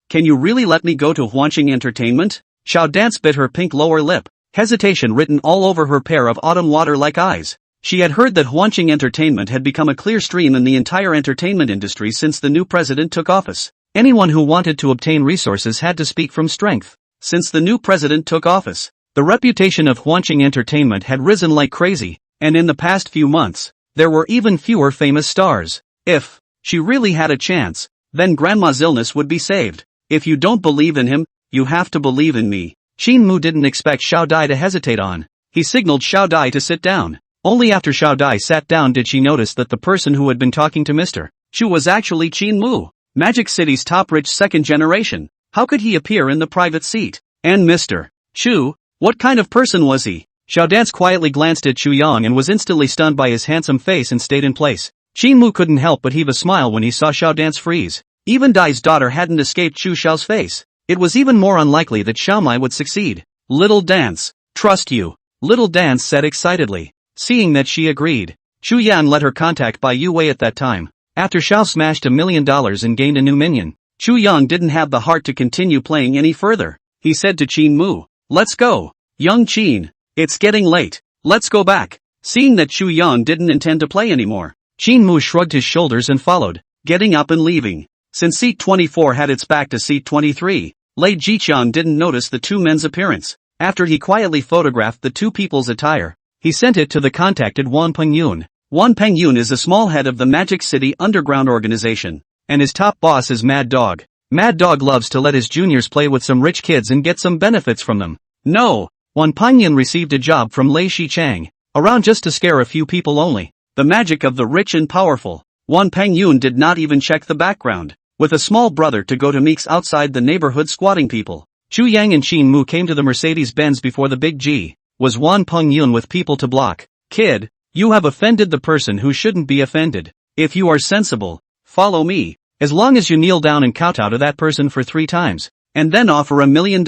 Can you really let me go to Hwanching Entertainment? Xiao Dance bit her pink lower lip, hesitation written all over her pair of autumn water-like eyes. She had heard that Hwanching Entertainment had become a clear stream in the entire entertainment industry since the new president took office. Anyone who wanted to obtain resources had to speak from strength. Since the new president took office, the reputation of Hwanching Entertainment had risen like crazy, and in the past few months, there were even fewer famous stars. If she really had a chance, then Grandma's illness would be saved. If you don't believe in him, you have to believe in me. Shin Mu didn't expect Xiao Dai to hesitate on. He signaled Xiao Dai to sit down. Only after Xiao Dai sat down did she notice that the person who had been talking to Mr. Chu was actually Shin Mu, Magic City's top rich second generation. How could he appear in the private seat? And Mr. Chu, what kind of person was he? Xiao Dance quietly glanced at Chu Yang and was instantly stunned by his handsome face and stayed in place. Shin Mu couldn't help but heave a smile when he saw Xiao Dance freeze. Even Dai's daughter hadn't escaped Chu Xiao's face. It was even more unlikely that Xiao Mai would succeed. Little Dance, trust you, Little Dance said excitedly. Seeing that she agreed, Chu Yan let her contact Bai Yu Wei at that time. After Xiao smashed $1 million and gained a new minion, Chu Yang didn't have the heart to continue playing any further. He said to Shin Mu, let's go. Young Qin, it's getting late. Let's go back. Seeing that Chu Yang didn't intend to play anymore, Shin Mu shrugged his shoulders and followed, getting up and leaving. Since seat 24 had its back to seat 23, Lei Jiqiang didn't notice the two men's appearance. After he quietly photographed the two people's attire, he sent it to the contacted Wan Pengyun. Wan Pengyun is a small head of the Magic City underground organization, and his top boss is Mad Dog. Mad Dog loves to let his juniors play with some rich kids and get some benefits from them. No, Wan Pengyun received a job from Lei Shichang, around just to scare a few people only. The magic of the rich and powerful. Wan Pengyun did not even check the background. With a small brother to go to meeks outside the neighborhood squatting people, Chu Yang and Shin Mu came to the Mercedes-Benz before the Big G. Was Wan Pengyun with people to block? Kid, you have offended the person who shouldn't be offended. If you are sensible, follow me. As long as you kneel down and kowtow to that person for 3 times, and then offer $1 million.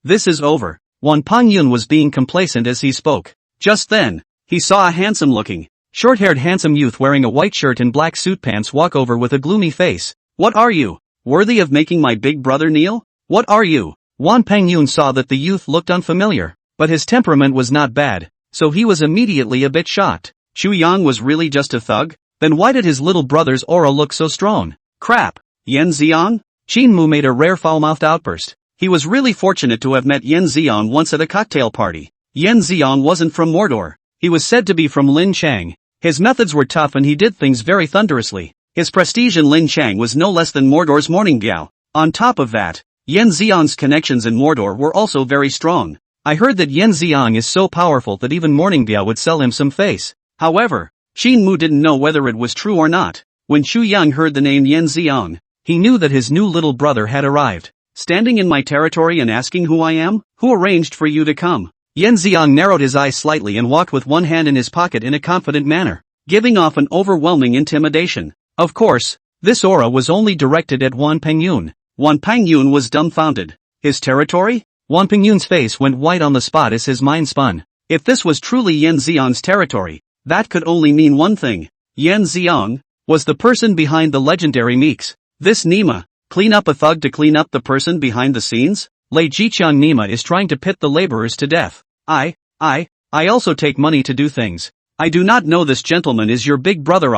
This is over. Wan Pengyun was being complacent as he spoke. Just then, he saw a handsome-looking, short-haired handsome youth wearing a white shirt and black suit pants walk over with a gloomy face. What are you? Worthy of making my big brother kneel? What are you? Wan Pengyun saw that the youth looked unfamiliar, but his temperament was not bad, so he was immediately a bit shocked. Chu Yang was really just a thug? Then why did his little brother's aura look so strong? Crap! Yan Xiang? Shin Mu made a rare foul-mouthed outburst. He was really fortunate to have met Yan Xiang once at a cocktail party. Yan Xiang wasn't from Mordor. He was said to be from Lin Chang. His methods were tough and he did things very thunderously. His prestige in Lin Chang was no less than Mordor's morning Gao. On top of that, Yan Xiang's connections in Mordor were also very strong. I heard that Yan Xiang is so powerful that even Morning Biao would sell him some face. However, Shin Mu didn't know whether it was true or not. When Chu Yang heard the name Yan Xiang, he knew that his new little brother had arrived. Standing in my territory and asking who I am? Who arranged for you to come? Yan Xiang narrowed his eyes slightly and walked with one hand in his pocket in a confident manner, giving off an overwhelming intimidation. Of course, this aura was only directed at Wan Pengyun. Wan Pengyun was dumbfounded. His territory? Wan Pengyun's face went white on the spot as his mind spun. If this was truly Yan Xiang's territory, that could only mean one thing. Yan Xiang was the person behind the legendary Meeks. This Nima, clean up a thug to clean up the person behind the scenes? Lei Jiqiang Nima is trying to pit the laborers to death. I also take money to do things. I do not know this gentleman is your big brother.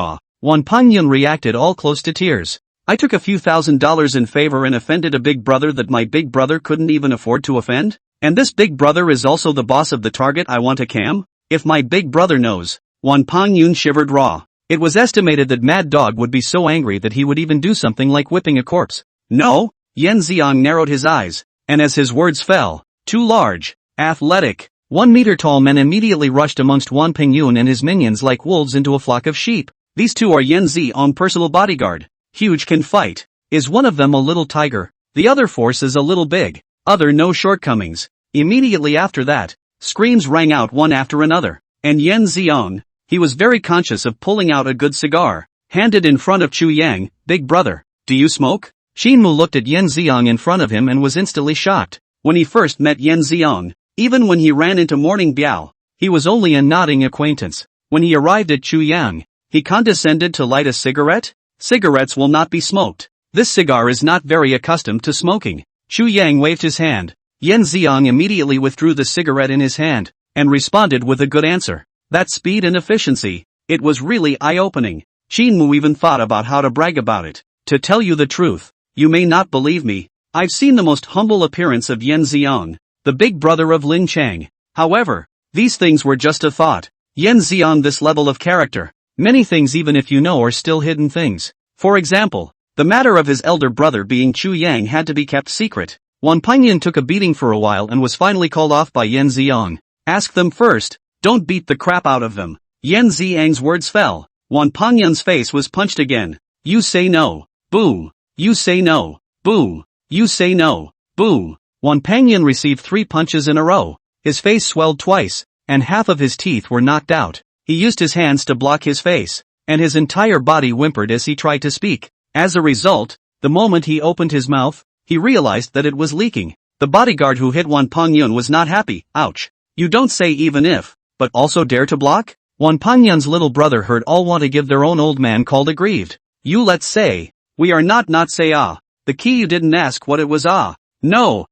Wan Pengyun reacted all close to tears. I took a few $1,000s in favor and offended a big brother that my big brother couldn't even afford to offend? And this big brother is also the boss of the target I want to cam? If my big brother knows. Wan Pengyun shivered raw. It was estimated that Mad Dog would be so angry that he would even do something like whipping a corpse. No? Yan Xiang narrowed his eyes, and as his words fell, Too large. Athletic. 1-meter-tall men immediately rushed amongst Wan Pingyun and his minions like wolves into a flock of sheep. These two are Yan Ziong personal bodyguard. Huge, can fight. Is one of them a little tiger? The other force is a little big. Other no shortcomings. Immediately after that, screams rang out one after another. And Yan Ziong, he was very conscious of pulling out a good cigar, handed in front of Chu Yang. Big brother, do you smoke? Shinmu looked at Yan Ziong in front of him and was instantly shocked. When he first met Yan Ziong, even when he ran into Morning Biao, he was only a nodding acquaintance. When he arrived at Chu Yang, he condescended to light a cigarette. Cigarettes will not be smoked. This cigar is not very accustomed to smoking. Chu Yang waved his hand. Yan Ziong immediately withdrew the cigarette in his hand, and responded with a good answer. That speed and efficiency, it was really eye-opening. Shinmu even thought about how to brag about it. To tell you the truth, you may not believe me, I've seen the most humble appearance of Yan Ziong, the big brother of Lin Chang. However, these things were just a thought. Yan Ziong, this level of character. Many things, even if you know, are still hidden things. For example, the matter of his elder brother being Chu Yang had to be kept secret. Wan Pingyun took a beating for a while and was finally called off by Yan Ziong. Ask them first, don't beat the crap out of them. Yan Ziang's words fell. Wan Pingyun's face was punched again. You say no. Boom. You say no. Boom. You say no. Boom. Wan Pingyun received 3 punches in a row. His face swelled twice, and half of his teeth were knocked out. He used his hands to block his face, and his entire body whimpered as he tried to speak. As a result, the moment he opened his mouth, he realized that it was leaking. The bodyguard who hit Wan Pingyun was not happy. Ouch. You don't say even if, but also dare to block? Wan Pingyun's little brother heard all want to give their own old man called aggrieved. You let's say, we are not say ah. The key you didn't ask what it was ah. No,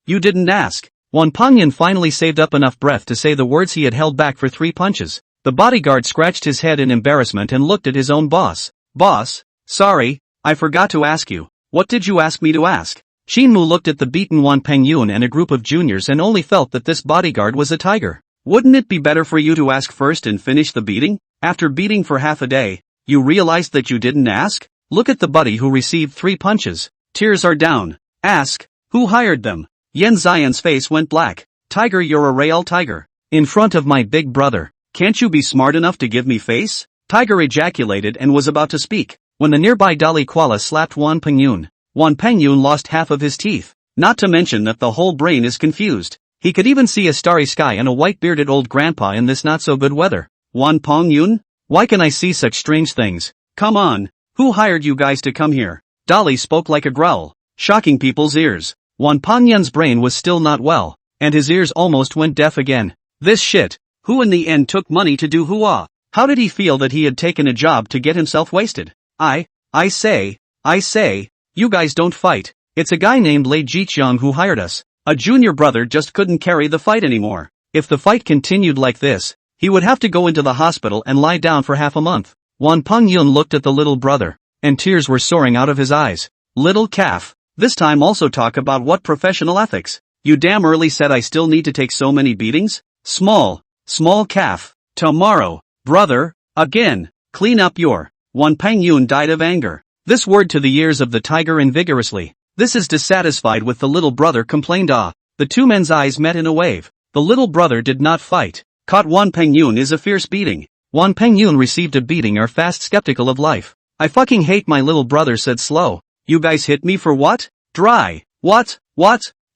you didn't ask. Wan Pingyun finally saved up enough breath to say the words he had held back for 3 punches. The bodyguard scratched his head in embarrassment and looked at his own boss. Boss, sorry, I forgot to ask you. What did you ask me to ask? Shinmu looked at the beaten Wan Pingyun and a group of juniors and only felt that this bodyguard was a tiger. Wouldn't it be better for you to ask first and finish the beating? After beating for half a day, you realized that you didn't ask? Look at the buddy who received 3 punches. Tears are down. Ask, who hired them? Yan Ziong's face went black. Tiger, you're a real tiger. In front of my big brother. Can't you be smart enough to give me face? Tiger ejaculated and was about to speak, when the nearby Dali Kuala slapped Wan Pingyun. Wan Pingyun lost half of his teeth. Not to mention that the whole brain is confused. He could even see a starry sky and a white-bearded old grandpa in this not-so-good weather. Wan Pingyun? Why can I see such strange things? Come on. Who hired you guys to come here? Dali spoke like a growl, shocking people's ears. Wan Pingyun's brain was still not well, and his ears almost went deaf again. This shit. Who in the end took money to do hua? How did he feel that he had taken a job to get himself wasted? I say, you guys don't fight. It's a guy named Lei Jiqiang who hired us. A junior brother just couldn't carry the fight anymore. If the fight continued like this, he would have to go into the hospital and lie down for half a month. Wan Pingyun looked at the little brother, and tears were soaring out of his eyes. Little calf. This time also talk about what professional ethics. You damn early said I still need to take so many beatings? Small calf. Tomorrow, brother, again, clean up your. Wan Pingyun died of anger. This word to the ears of the tiger and vigorously. This is dissatisfied with the little brother complained ah. The 2 men's eyes met in a wave. The little brother did not fight. Caught Wan Pingyun is a fierce beating. Wan Pingyun received a beating are fast skeptical of life. I fucking hate my little brother said slow. You guys hit me for what? Dry. What?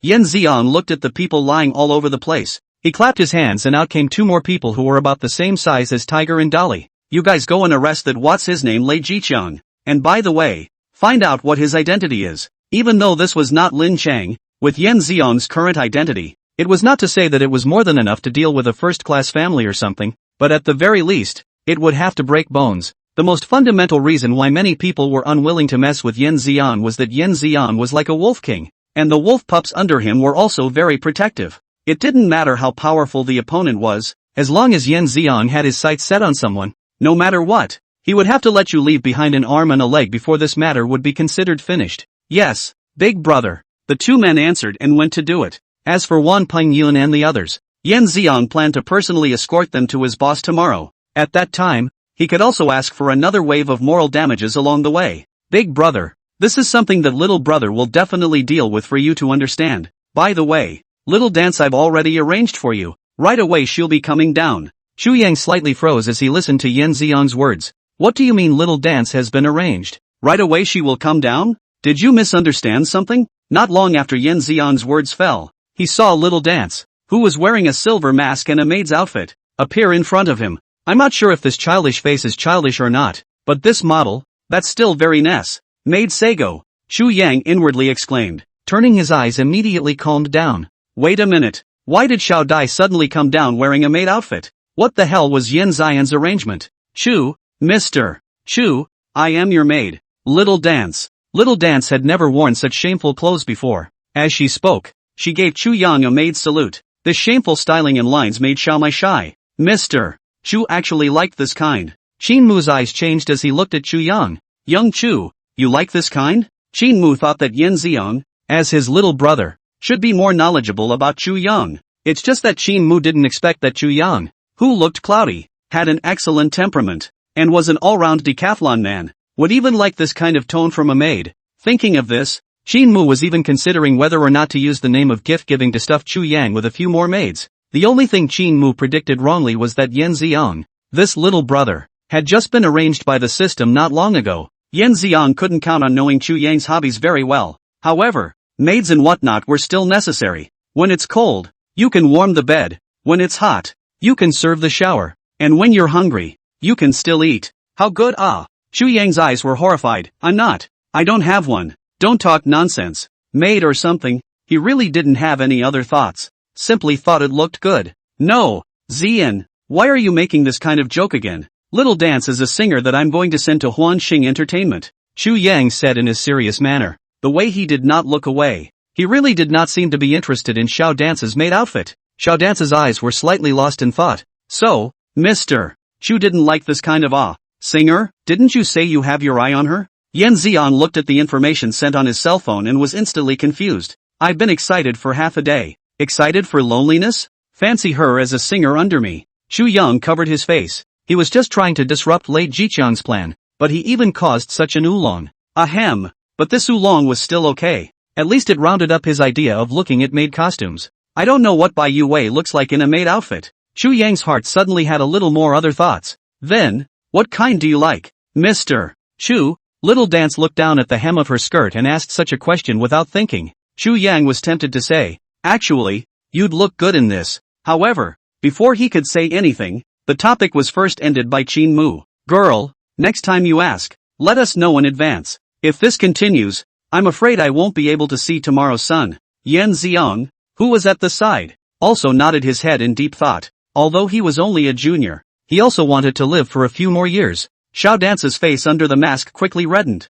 Yan Ziong looked at the people lying all over the place. He clapped his hands and out came 2 more people who were about the same size as Tiger and Dali. You guys go and arrest that what's his name Lei Jiqiang. And by the way, find out what his identity is. Even though this was not Lin Chang, with Yan Ziong's current identity, it was not to say that it was more than enough to deal with a first-class family or something, but at the very least, it would have to break bones. The most fundamental reason why many people were unwilling to mess with Yan Ziong was that Yan Ziong was like a wolf king, and the wolf pups under him were also very protective. It didn't matter how powerful the opponent was, as long as Yan Ziong had his sights set on someone, no matter what, he would have to let you leave behind an arm and a leg before this matter would be considered finished. Yes, big brother. The 2 men answered and went to do it. As for Wan Pingyun and the others, Yan Ziong planned to personally escort them to his boss tomorrow. At that time, he could also ask for another wave of moral damages along the way. Big brother, this is something that little brother will definitely deal with for you to understand. By the way, Little dance I've already arranged for you. Right away she'll be coming down. Chu Yang slightly froze as he listened to Yan Xiang's words. What do you mean little dance has been arranged? Right away she will come down? Did you misunderstand something? Not long after Yan Xiang's words fell, he saw little dance, who was wearing a silver mask and a maid's outfit, appear in front of him. I'm not sure if this childish face is childish or not, but this model, that's still very nice. Maid Sego, Chu Yang inwardly exclaimed, turning his eyes immediately calmed down. Wait a minute, why did Xiao Dai suddenly come down wearing a maid outfit? What the hell was Yan Xiang's arrangement? Chu, Mr. Chu, I am your maid. Little Dance. Little Dance had never worn such shameful clothes before. As she spoke, she gave Chu Yang a maid's salute. This shameful styling and lines made Xiao Mai shy. Mr. Chu actually liked this kind. Qin Mu's eyes changed as he looked at Chu Yang. Young Chu, you like this kind? Qin Mu thought that Yan Xiang, as his little brother, should be more knowledgeable about Chu Yang. It's just that Qin Mu didn't expect that Chu Yang, who looked cloudy, had an excellent temperament, and was an all-round decathlon man, would even like this kind of tone from a maid. Thinking of this, Qin Mu was even considering whether or not to use the name of gift-giving to stuff Chu Yang with a few more maids. The only thing Qin Mu predicted wrongly was that Yan Xiang, this little brother, had just been arranged by the system not long ago. Yan Xiang couldn't count on knowing Chu Yang's hobbies very well. However, maids and whatnot were still necessary. When it's cold, you can warm the bed. When it's hot, you can serve the shower. And when you're hungry, you can still eat. How good Chu Yang's eyes were horrified. I don't have one. Don't talk nonsense. Maid or something. He really didn't have any other thoughts. Simply thought it looked good. No, Zian, why are you making this kind of joke again? Little Dance is a singer that I'm going to send to Huanxing Entertainment, Chu Yang said in his serious manner. The way he did not look away. He really did not seem to be interested in Xiao Dance's maid outfit. Xiao Dance's eyes were slightly lost in thought. So, Mr. Chu didn't like this kind of singer? Didn't you say you have your eye on her? Yan Xiang looked at the information sent on his cell phone and was instantly confused. I've been excited for half a day. Excited for loneliness? Fancy her as a singer under me. Chu Yang covered his face. He was just trying to disrupt Lei Jiqiang's plan, but he even caused such an oolong. Ahem. But this oolong was still okay. At least it rounded up his idea of looking at maid costumes. I don't know what Bai Yu Wei looks like in a maid outfit. Chu Yang's heart suddenly had a little more other thoughts. Then, what kind do you like? Mr. Chu? Little Dance looked down at the hem of her skirt and asked such a question without thinking. Chu Yang was tempted to say, actually, you'd look good in this. However, before he could say anything, the topic was first ended by Qin Mu. Girl, next time you ask, let us know in advance. If this continues, I'm afraid I won't be able to see tomorrow's sun. Yan Xiang, who was at the side, also nodded his head in deep thought. Although he was only a junior, he also wanted to live for a few more years. Xiao Dance's face under the mask quickly reddened.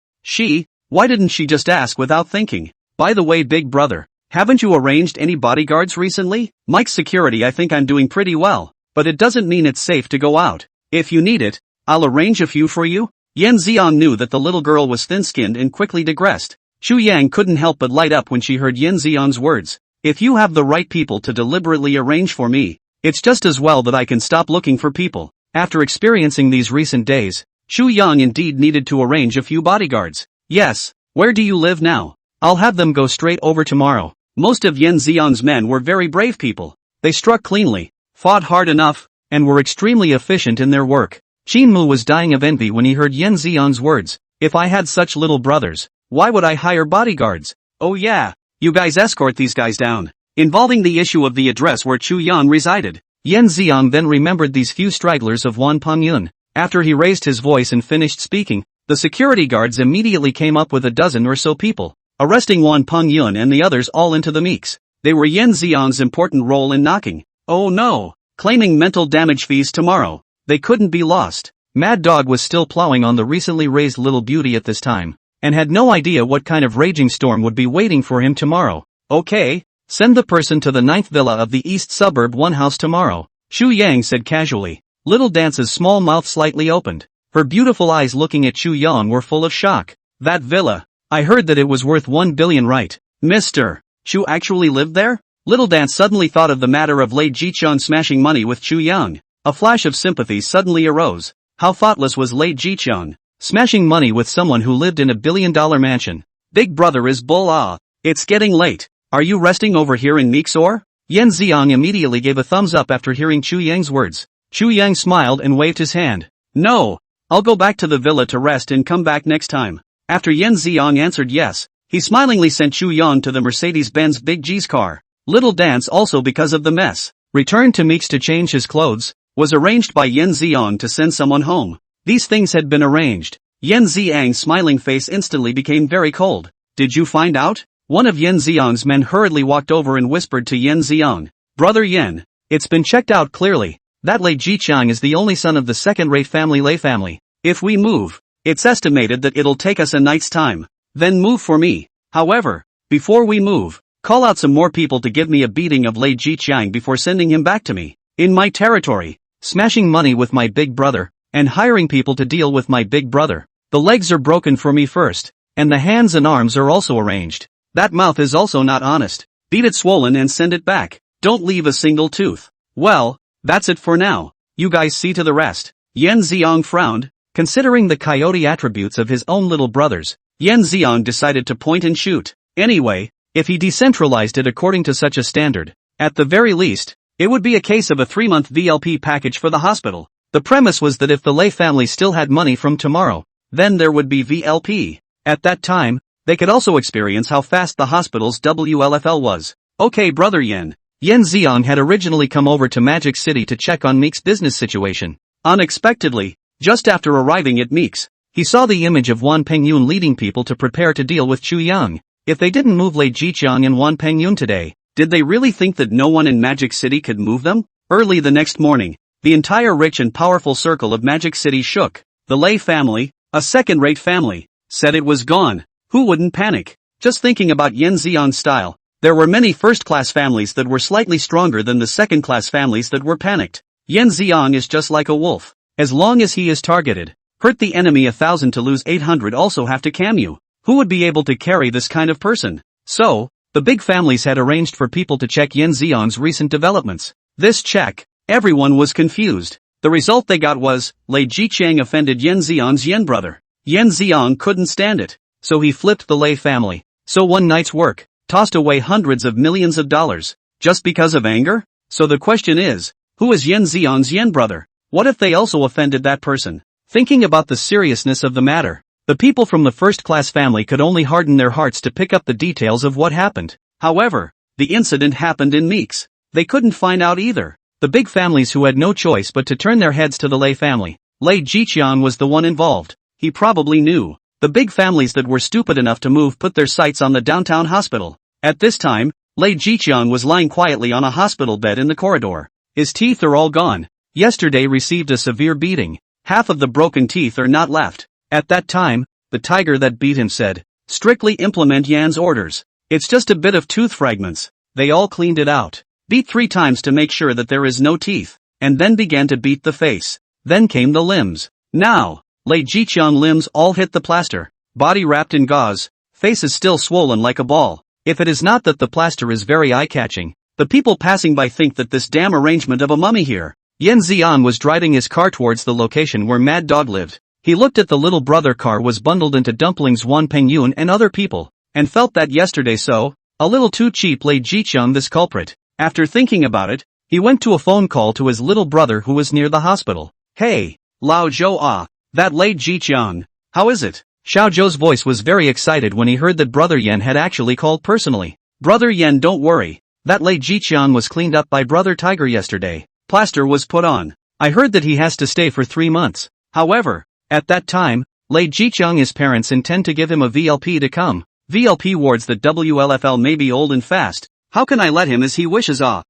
Why didn't she just ask without thinking? By the way, big brother, haven't you arranged any bodyguards recently? Mike's security, I think I'm doing pretty well, but it doesn't mean it's safe to go out. If you need it, I'll arrange a few for you. Yan Xiang knew that the little girl was thin-skinned and quickly digressed. Chu Yang couldn't help but light up when she heard Yan Xiang's words. If you have the right people to deliberately arrange for me, it's just as well that I can stop looking for people. After experiencing these recent days, Chu Yang indeed needed to arrange a few bodyguards. Yes, where do you live now? I'll have them go straight over tomorrow. Most of Yan Xiang's men were very brave people. They struck cleanly, fought hard enough, and were extremely efficient in their work. Qin Mu was dying of envy when he heard Yan Xiang's words. If I had such little brothers, why would I hire bodyguards? Oh yeah, you guys escort these guys down. Involving the issue of the address where Chu Yang resided. Yan Xiang then remembered these few stragglers of Wan Pangyun. After he raised his voice and finished speaking, the security guards immediately came up with a dozen or so people, arresting Wan Pangyun and the others all into the mix. They were Yan Xiang's important role in knocking. Oh no! Claiming mental damage fees tomorrow. They couldn't be lost. Mad Dog was still plowing on the recently raised little beauty at this time, and had no idea what kind of raging storm would be waiting for him tomorrow. Okay, send the person to the 9th villa of the east suburb 1 house tomorrow, Chu Yang said casually. Little Dance's small mouth slightly opened. Her beautiful eyes looking at Chu Yang were full of shock. That villa. I heard that it was worth 1 billion, right? Mr. Chu actually lived there? Little Dance suddenly thought of the matter of Lei Jiqiang smashing money with Chu Yang. A flash of sympathy suddenly arose. How thoughtless was Lei Jiqiang, smashing money with someone who lived in a billion-dollar mansion. Big brother is bull. It's getting late. Are you resting over here in Mixor? Yan Xiang immediately gave a thumbs up after hearing Chu Yang's words. Chu Yang smiled and waved his hand. No. I'll go back to the villa to rest and come back next time. After Yan Xiang answered yes, he smilingly sent Chu Yang to the Mercedes-Benz Big G's car. Little dance also because of the mess. Return to Meeks to change his clothes, was arranged by Yan Xiang to send someone home. These things had been arranged. Yan Xiang's smiling face instantly became very cold. Did you find out? One of Yan Xiang's men hurriedly walked over and whispered to Yan Xiang. Brother Yan, it's been checked out clearly. That Lei Jiqiang is the only son of the second-rate family Lei family. If we move, it's estimated that it'll take us a night's time. Then move for me. However, before we move, call out some more people to give me a beating of Lei Jiqiang before sending him back to me. In my territory, smashing money with my big brother, and hiring people to deal with my big brother. The legs are broken for me first, and the hands and arms are also arranged. That mouth is also not honest. Beat it swollen and send it back. Don't leave a single tooth. Well, that's it for now. You guys see to the rest. Yan Xiang frowned. Considering the coyote attributes of his own little brothers, Yan Xiang decided to point and shoot. Anyway, if he decentralized it according to such a standard, at the very least, it would be a case of a 3-month VLP package for the hospital. The premise was that if the Lei family still had money from tomorrow, then there would be VLP. At that time, they could also experience how fast the hospital's WLFL was. Okay, brother Yan. Yan Xiang had originally come over to Magic City to check on Meek's business situation. Unexpectedly, just after arriving at Meek's, he saw the image of Wan Pengyun leading people to prepare to deal with Chu Yang. If they didn't move Lei Jiqiang and Wan Pengyun today, did they really think that no one in Magic City could move them? Early the next morning, the entire rich and powerful circle of Magic City shook. The Lei family, a second-rate family, said it was gone. Who wouldn't panic? Just thinking about Yan Xiang's style, there were many first-class families that were slightly stronger than the second-class families that were panicked. Yan Xiang is just like a wolf. As long as he is targeted, hurt the enemy 1,000 to lose 800 also have to cam you. Who would be able to carry this kind of person? So, the big families had arranged for people to check Yan Xiang's recent developments. This check, everyone was confused. The result they got was, Lei Jiqiang offended Yan Xiang's Yan brother. Yan Xiang couldn't stand it, so he flipped the Lei family. So one night's work, tossed away hundreds of millions of dollars, just because of anger? So the question is, who is Yan Xiang's Yan brother? What if they also offended that person? Thinking about the seriousness of the matter, the people from the first-class family could only harden their hearts to pick up the details of what happened. However, the incident happened in Meeks. They couldn't find out either. The big families who had no choice but to turn their heads to the Lei family. Lei Jiqiang was the one involved. He probably knew. The big families that were stupid enough to move put their sights on the downtown hospital. At this time, Lei Jiqiang was lying quietly on a hospital bed in the corridor. His teeth are all gone. Yesterday received a severe beating. Half of the broken teeth are not left. At that time, the tiger that beat him said, "Strictly implement Yan's orders. It's just a bit of tooth fragments." They all cleaned it out. Beat 3 times to make sure that there is no teeth, and then began to beat the face. Then came the limbs. Now, Lei Jiqiang limbs all hit the plaster. Body wrapped in gauze, face is still swollen like a ball. If it is not that the plaster is very eye-catching, the people passing by think that this damn arrangement of a mummy here. Yan Xiang was driving his car towards the location where Mad Dog lived. He looked at the little brother car was bundled into dumplings Wan Pengyun and other people, and felt that yesterday so, a little too cheap Lei Jiqiang this culprit. After thinking about it, he went to a phone call to his little brother who was near the hospital. Hey, Lao Zhou ah, that Lei Jiqiang, how is it? Xiao Zhou's voice was very excited when he heard that Brother Yan had actually called personally. Brother Yan, don't worry. That Lei Jiqiang was cleaned up by Brother Tiger yesterday. Plaster was put on. I heard that he has to stay for 3 months. However, at that time, Lei Jiqiang's parents intend to give him a VLP to come. VLP wards that WLFL may be old and fast. How can I let him as he wishes a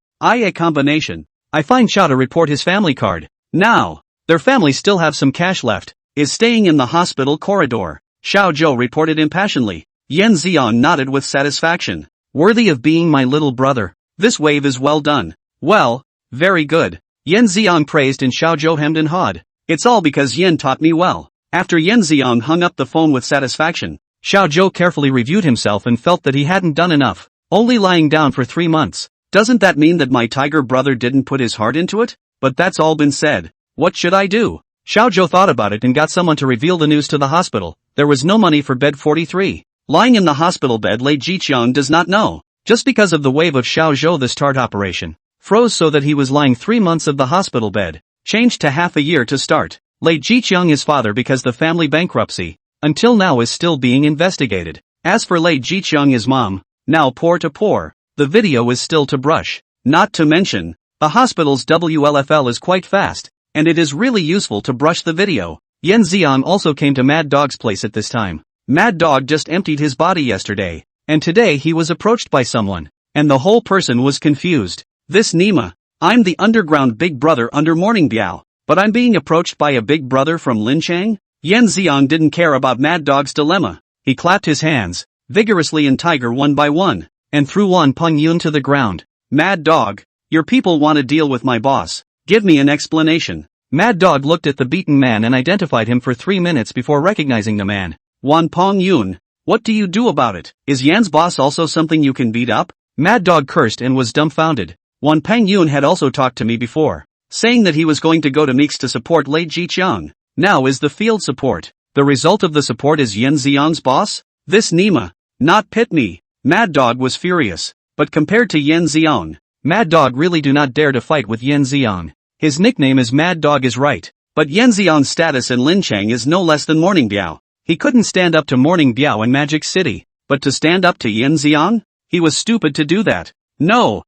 combination. I find Xiao to report his family card. Now, their family still have some cash left. Is staying in the hospital corridor. Xiao Zhou reported impassionedly. Yan Xiang nodded with satisfaction. Worthy of being my little brother. This wave is well done. Well, very good. Yan Xiang praised and Xiao Zhou hemmed and hawed. It's all because Yan taught me well. After Yan Xiang hung up the phone with satisfaction, Xiao Zhou carefully reviewed himself and felt that he hadn't done enough. Only lying down for 3 months. Doesn't that mean that my tiger brother didn't put his heart into it? But that's all been said. What should I do? Xiao Zhou thought about it and got someone to reveal the news to the hospital. There was no money for bed 43. Lying in the hospital bed Lei Jiqiang does not know. just because of the wave of Xiao Zhou. The start operation froze so that he was lying 3 months of the hospital bed, changed to half a year to start. Lei Jiqiang his father because the family bankruptcy, until now is still being investigated. As for Lei Jiqiang his mom, now poor to poor, the video is still to brush. Not to mention, the hospital's WLFL is quite fast, and it is really useful to brush the video. Yan Xiang also came to Mad Dog's place at this time. Mad Dog just emptied his body yesterday, and today he was approached by someone, and the whole person was confused. This Nima, I'm the underground big brother under Morning Biao, but I'm being approached by a big brother from Linchang? Yan Xiang didn't care about Mad Dog's dilemma. He clapped his hands, vigorously in tiger one by one, and threw Wan Pongyun to the ground. Mad Dog, your people want to deal with my boss. Give me an explanation. Mad Dog looked at the beaten man and identified him for 3 minutes before recognizing the man. Wan Pongyun, what do you do about it? Is Yan's boss also something you can beat up? Mad Dog cursed and was dumbfounded. Wan Pongyun had also talked to me before, saying that he was going to go to Meeks to support Lei Jiqiang. Now is the field support. The result of the support is Yan Xiang's boss? This Nima, not pit me. Mad Dog was furious, but compared to Yan Xiang, Mad Dog really do not dare to fight with Yan Xiang. His nickname is Mad Dog is right, but Yan Xiang's status in Linchang is no less than Morning Biao. He couldn't stand up to Morning Biao in Magic City, but to stand up to Yan Xiang? He was stupid to do that. No,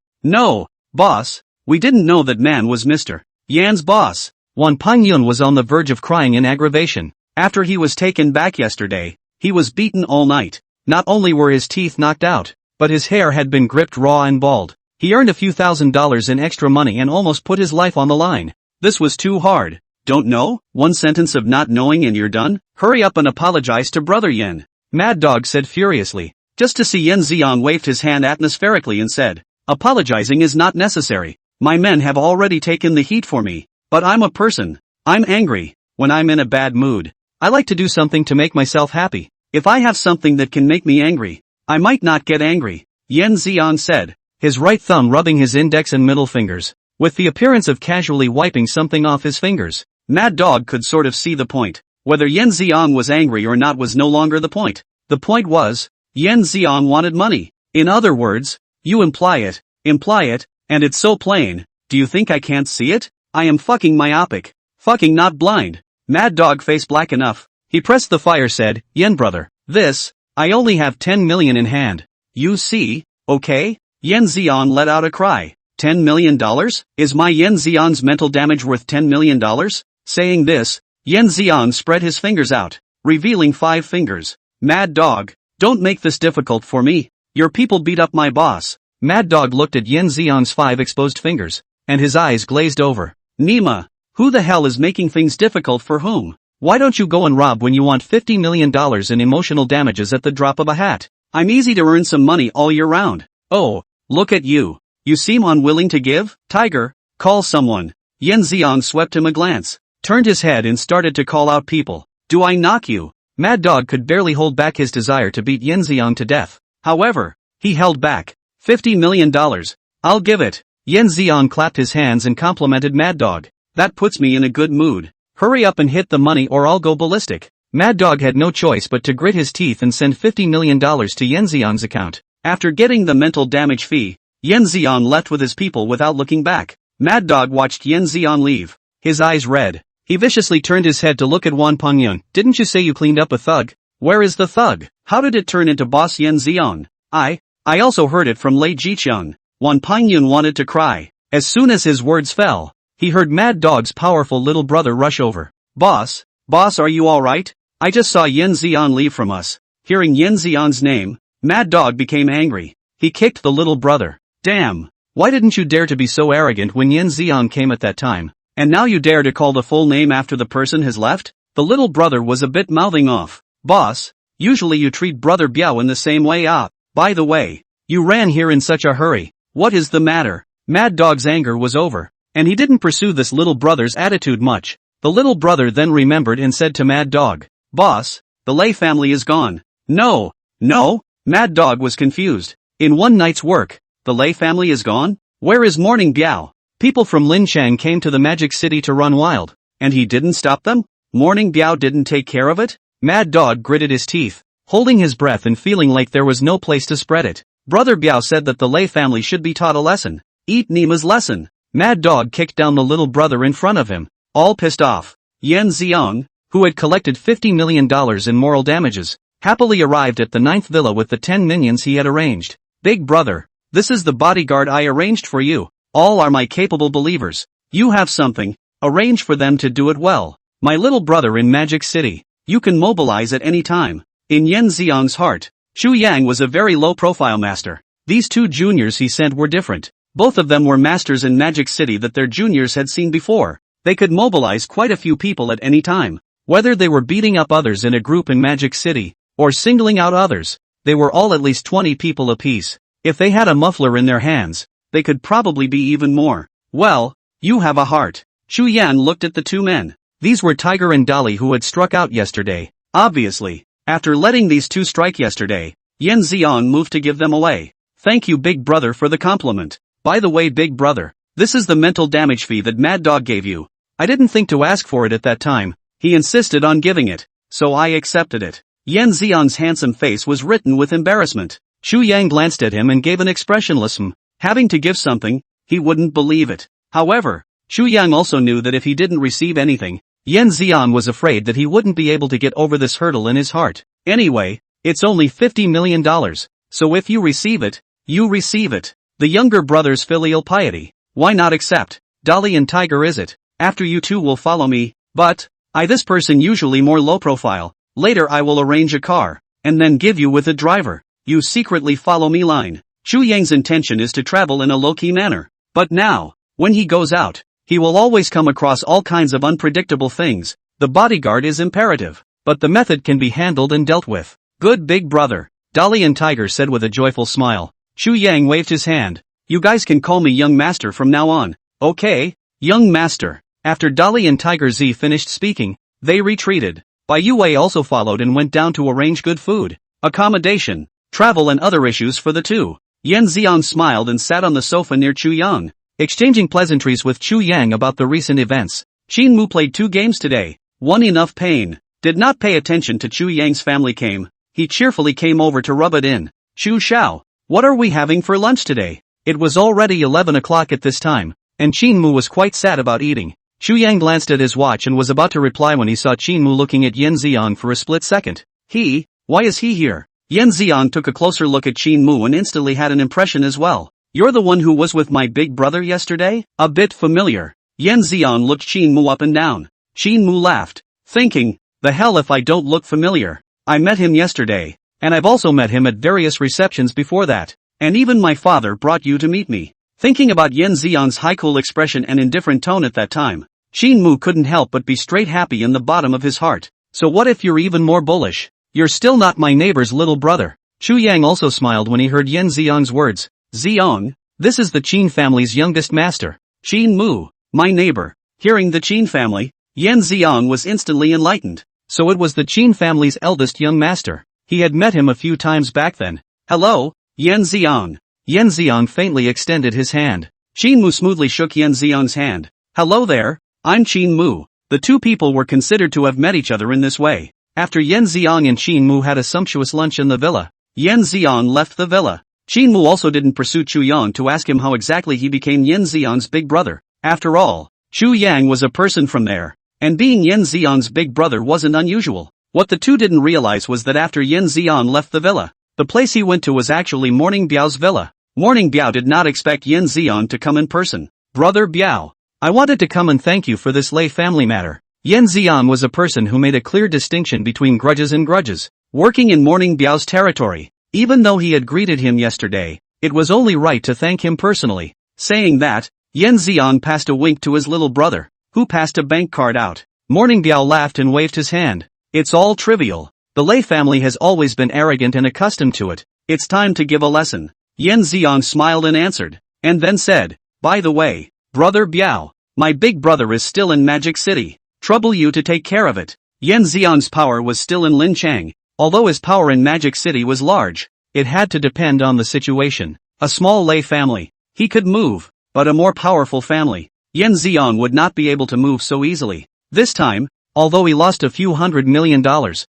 boss, we didn't know that man was Mr. Yan's boss. Wan Pongyun was on the verge of crying in aggravation. After he was taken back yesterday, he was beaten all night. Not only were his teeth knocked out, but his hair had been gripped raw and bald. He earned a few $1,000s in extra money and almost put his life on the line. This was too hard. Don't know? One sentence of not knowing and you're done? Hurry up and apologize to Brother Yan. Mad Dog said furiously. Just to see Yan Xiang waved his hand atmospherically and said, apologizing is not necessary. My men have already taken the heat for me. But I'm a person. I'm angry. When I'm in a bad mood, I like to do something to make myself happy. If I have something that can make me angry, I might not get angry. Yan Xiang said, his right thumb rubbing his index and middle fingers, with the appearance of casually wiping something off his fingers. Mad Dog could sort of see the point. Whether Yan Xiang was angry or not was no longer the point. The point was, Yan Xiang wanted money. In other words, you imply it, and it's so plain. Do you think I can't see it? I am fucking myopic. Fucking not blind. Mad Dog face black enough. He pressed the fire said, Yen brother, I only have 10 million in hand. You see, okay? Yan Xiang let out a cry. $10 million? Is my Yan Xiang's mental damage worth $10 million? Saying this, Yan Xiang spread his fingers out, revealing 5 fingers. Mad Dog, don't make this difficult for me. Your people beat up my boss. Mad Dog looked at Yan Xiang's 5 exposed fingers, and his eyes glazed over. Nima, who the hell is making things difficult for whom? Why don't you go and rob when you want $50 million in emotional damages at the drop of a hat? I'm easy to earn some money all year round. Oh, look at you. You seem unwilling to give? Tiger, call someone. Yan Xiang swept him a glance, turned his head and started to call out people. Do I knock you? Mad Dog could barely hold back his desire to beat Yan Xiang to death. However, he held back. $50 million. I'll give it. Yan Xiang clapped his hands and complimented Mad Dog. That puts me in a good mood. Hurry up and hit the money or I'll go ballistic. Mad Dog had no choice but to grit his teeth and send $50 million to Yan Xiang's account. After getting the mental damage fee, Yan Xiang left with his people without looking back. Mad Dog watched Yan Xiang leave, his eyes red. He viciously turned his head to look at Wan Pongyun. Didn't you say you cleaned up a thug? Where is the thug? How did it turn into boss Yan Xiang? I also heard it from Lei Jiqiang. Wan Pongyun wanted to cry. As soon as his words fell, he heard Mad Dog's powerful little brother rush over. Boss, are you alright? I just saw Yan Xiang leave from us. Hearing Yan Xiang's name, Mad Dog became angry. He kicked the little brother. Damn, why didn't you dare to be so arrogant when Yan Xiang came at that time? And now you dare to call the full name after the person has left? The little brother was a bit mouthing off. Boss, usually you treat Brother Biao in the same way. By the way, you ran here in such a hurry. What is the matter? Mad Dog's anger was over, and he didn't pursue this little brother's attitude much. The little brother then remembered and said to Mad Dog, Boss, the Lei family is gone. No. Mad Dog was confused. In one night's work, the Lei family is gone? Where is Morning Biao? People from Linchang came to the Magic City to run wild, and he didn't stop them? Morning Biao didn't take care of it? Mad Dog gritted his teeth, holding his breath and feeling like there was no place to spread it. Brother Biao said that the Lei family should be taught a lesson. Eat Nima's lesson. Mad Dog kicked down the little brother in front of him, all pissed off. Yan Xiang, who had collected $50 million in moral damages, happily arrived at the 9th villa with the 10 minions he had arranged. Big brother, this is the bodyguard I arranged for you. All are my capable believers. You have something, arrange for them to do it well. My little brother in Magic City, you can mobilize at any time. In Yan Xiang's heart, Xu Yang was a very low-profile master. These two juniors he sent were different. Both of them were masters in Magic City that their juniors had seen before. They could mobilize quite a few people at any time. Whether they were beating up others in a group in Magic City, or singling out others, they were all at least 20 people apiece. If they had a muffler in their hands, they could probably be even more. Well, you have a heart. Xu Yan looked at the two men. These were Tiger and Dolly who had struck out yesterday. Obviously, after letting these two strike yesterday, Yan Xiang moved to give them away. Thank you big brother for the compliment. By the way big brother, this is the mental damage fee that Mad Dog gave you. I didn't think to ask for it at that time. He insisted on giving it, so I accepted it. Yan Xiang's handsome face was written with embarrassment. Xu Yang glanced at him and gave an expressionless having to give something, he wouldn't believe it. However, Xu Yang also knew that if he didn't receive anything, Yan Xiang was afraid that he wouldn't be able to get over this hurdle in his heart. Anyway, it's only $50 million, so if you receive it, you receive it. The younger brother's filial piety. Why not accept? Dolly and Tiger is it? After you two will follow me, but, this person usually more low profile, later I will arrange a car, and then give you with a driver. You secretly follow me line. Xu Yang's intention is to travel in a low-key manner. But now, when he goes out, he will always come across all kinds of unpredictable things. The bodyguard is imperative, but the method can be handled and dealt with. Good big brother, Dolly and Tiger said with a joyful smile. Xu Yang waved his hand. You guys can call me young master from now on. Okay, young master. After Dolly and Tiger Z finished speaking, they retreated. Bai Yue also followed and went down to arrange good food, accommodation, travel and other issues for the two. Yan Xiang smiled and sat on the sofa near Chu Yang, exchanging pleasantries with Chu Yang about the recent events. Qin Mu played 2 games today. One enough pain. Did not pay attention to Chu Yang's family came. He cheerfully came over to rub it in. Chu Xiao, what are we having for lunch today? It was already 11 o'clock at this time, and Qin Mu was quite sad about eating. Xu Yang glanced at his watch and was about to reply when he saw Qin Mu looking at Yan Xiang for a split second. Why is he here? Yan Xiang took a closer look at Qin Mu and instantly had an impression as well. You're the one who was with my big brother yesterday? A bit familiar. Yan Xiang looked Qin Mu up and down. Qin Mu laughed, thinking, the hell if I don't look familiar. I met him yesterday, and I've also met him at various receptions before that, and even my father brought you to meet me. Thinking about Yan Xiang's high cool expression and indifferent tone at that time, Qin Mu couldn't help but be straight happy in the bottom of his heart. So what if you're even more bullish? You're still not my neighbor's little brother. Chu Yang also smiled when he heard Yan Xiang's words. Xiang, this is the Qin family's youngest master. Qin Mu, my neighbor. Hearing the Qin family, Yan Xiang was instantly enlightened. So it was the Qin family's eldest young master. He had met him a few times back then. Hello, Yan Xiang. Yan Xiang faintly extended his hand. Qin Mu smoothly shook Yan Xiang's hand. Hello there, I'm Qin Mu. The two people were considered to have met each other in this way. After Yan Xiang and Qin Mu had a sumptuous lunch in the villa, Yan Xiang left the villa. Qin Mu also didn't pursue Chu Yang to ask him how exactly he became Yan Xiang's big brother. After all, Chu Yang was a person from there, and being Yan Xiang's big brother wasn't unusual. What the two didn't realize was that after Yan Xiang left the villa, the place he went to was actually Morning Biao's villa. Morning Biao did not expect Yan Xiang to come in person. Brother Biao, I wanted to come and thank you for this Lei family matter. Yan Xiang was a person who made a clear distinction between grudges and grudges. Working in Morning Biao's territory, even though he had greeted him yesterday, it was only right to thank him personally. Saying that, Yan Xiang passed a wink to his little brother, who passed a bank card out. Morning Biao laughed and waved his hand. It's all trivial. The Lei family has always been arrogant and accustomed to it. It's time to give a lesson. Yan Xiang smiled and answered, and then said, by the way, Brother Biao, my big brother is still in Magic City. Trouble you to take care of it. Yan Xiang's power was still in Linchang. Although his power in Magic City was large, it had to depend on the situation. A small Lei family, he could move, but a more powerful family, Yan Xiang would not be able to move so easily. This time, although he lost a few $100 million,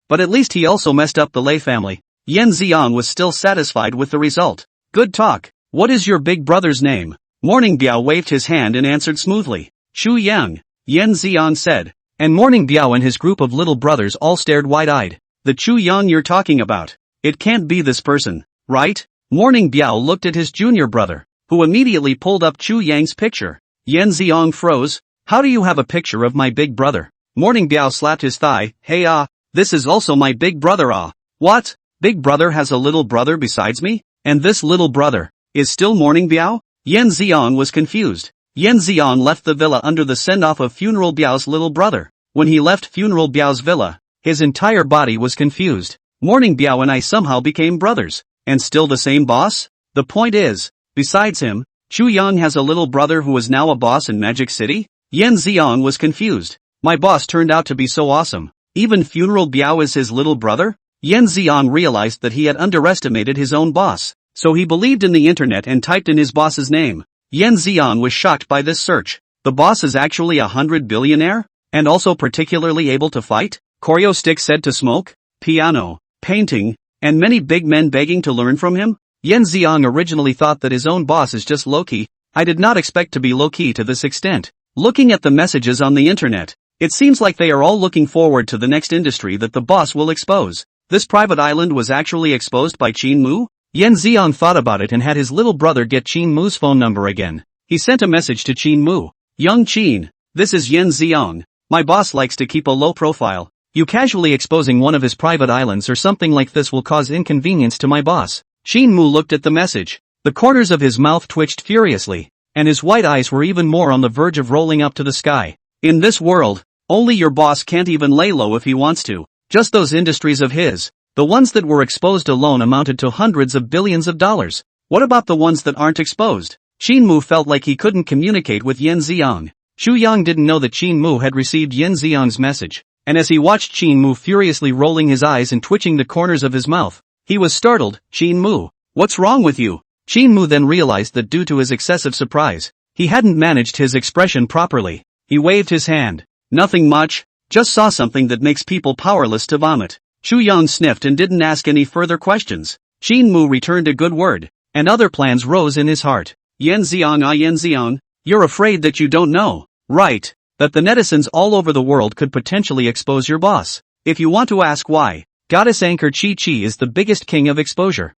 but at least he also messed up the Lei family, Yan Xiang was still satisfied with the result. Good talk. What is your big brother's name? Morning Biao waved his hand and answered smoothly. Chu Yang, Yan Xiang said. And Morning Biao and his group of little brothers all stared wide-eyed. The Chu Yang you're talking about. It can't be this person, right? Morning Biao looked at his junior brother, who immediately pulled up Chu Yang's picture. Yan Xiang froze. How do you have a picture of my big brother? Morning Biao slapped his thigh. Hey this is also my big brother What? Big brother has a little brother besides me? And this little brother is still Morning Biao? Yan Xiang was confused. Yan Xiang left the villa under the send-off of Funeral Biao's little brother. When he left Funeral Biao's villa, his entire body was confused. Morning Biao and I somehow became brothers. And still the same boss? The point is, besides him, Chu Yang has a little brother who is now a boss in Magic City? Yan Xiang was confused. My boss turned out to be so awesome. Even Funeral Biao is his little brother? Yan Xiang realized that he had underestimated his own boss. So he believed in the internet and typed in his boss's name. Yan Xiang was shocked by this search. The boss is actually a 100 billionaire? And also particularly able to fight? Choreo Stick said to smoke, piano, painting, and many big men begging to learn from him? Yan Xiang originally thought that his own boss is just low-key. I did not expect to be low-key to this extent. Looking at the messages on the internet, it seems like they are all looking forward to the next industry that the boss will expose. This private island was actually exposed by Qin Mu? Yan Xiang thought about it and had his little brother get Qin Mu's phone number again. He sent a message to Qin Mu. Young Qin, this is Yan Xiang. My boss likes to keep a low profile. You casually exposing one of his private islands or something like this will cause inconvenience to my boss. Qin Mu looked at the message. The corners of his mouth twitched furiously, and his white eyes were even more on the verge of rolling up to the sky. In this world, only your boss can't even lay low if he wants to. Just those industries of his. The ones that were exposed alone amounted to hundreds of billions of dollars. What about the ones that aren't exposed? Qin Mu felt like he couldn't communicate with Yan Xiang. Chu Yang didn't know that Qin Mu had received Yan Xiang's message, and as he watched Qin Mu furiously rolling his eyes and twitching the corners of his mouth, he was startled. Qin Mu, what's wrong with you? Qin Mu then realized that due to his excessive surprise, he hadn't managed his expression properly. He waved his hand. Nothing much, just saw something that makes people powerless to vomit. Chu Yang sniffed and didn't ask any further questions. Qin Mu returned a good word, and other plans rose in his heart. Yan Xiang, you're afraid that you don't know, right? That the netizens all over the world could potentially expose your boss. If you want to ask why, Goddess Anchor Chi Chi is the biggest king of exposure.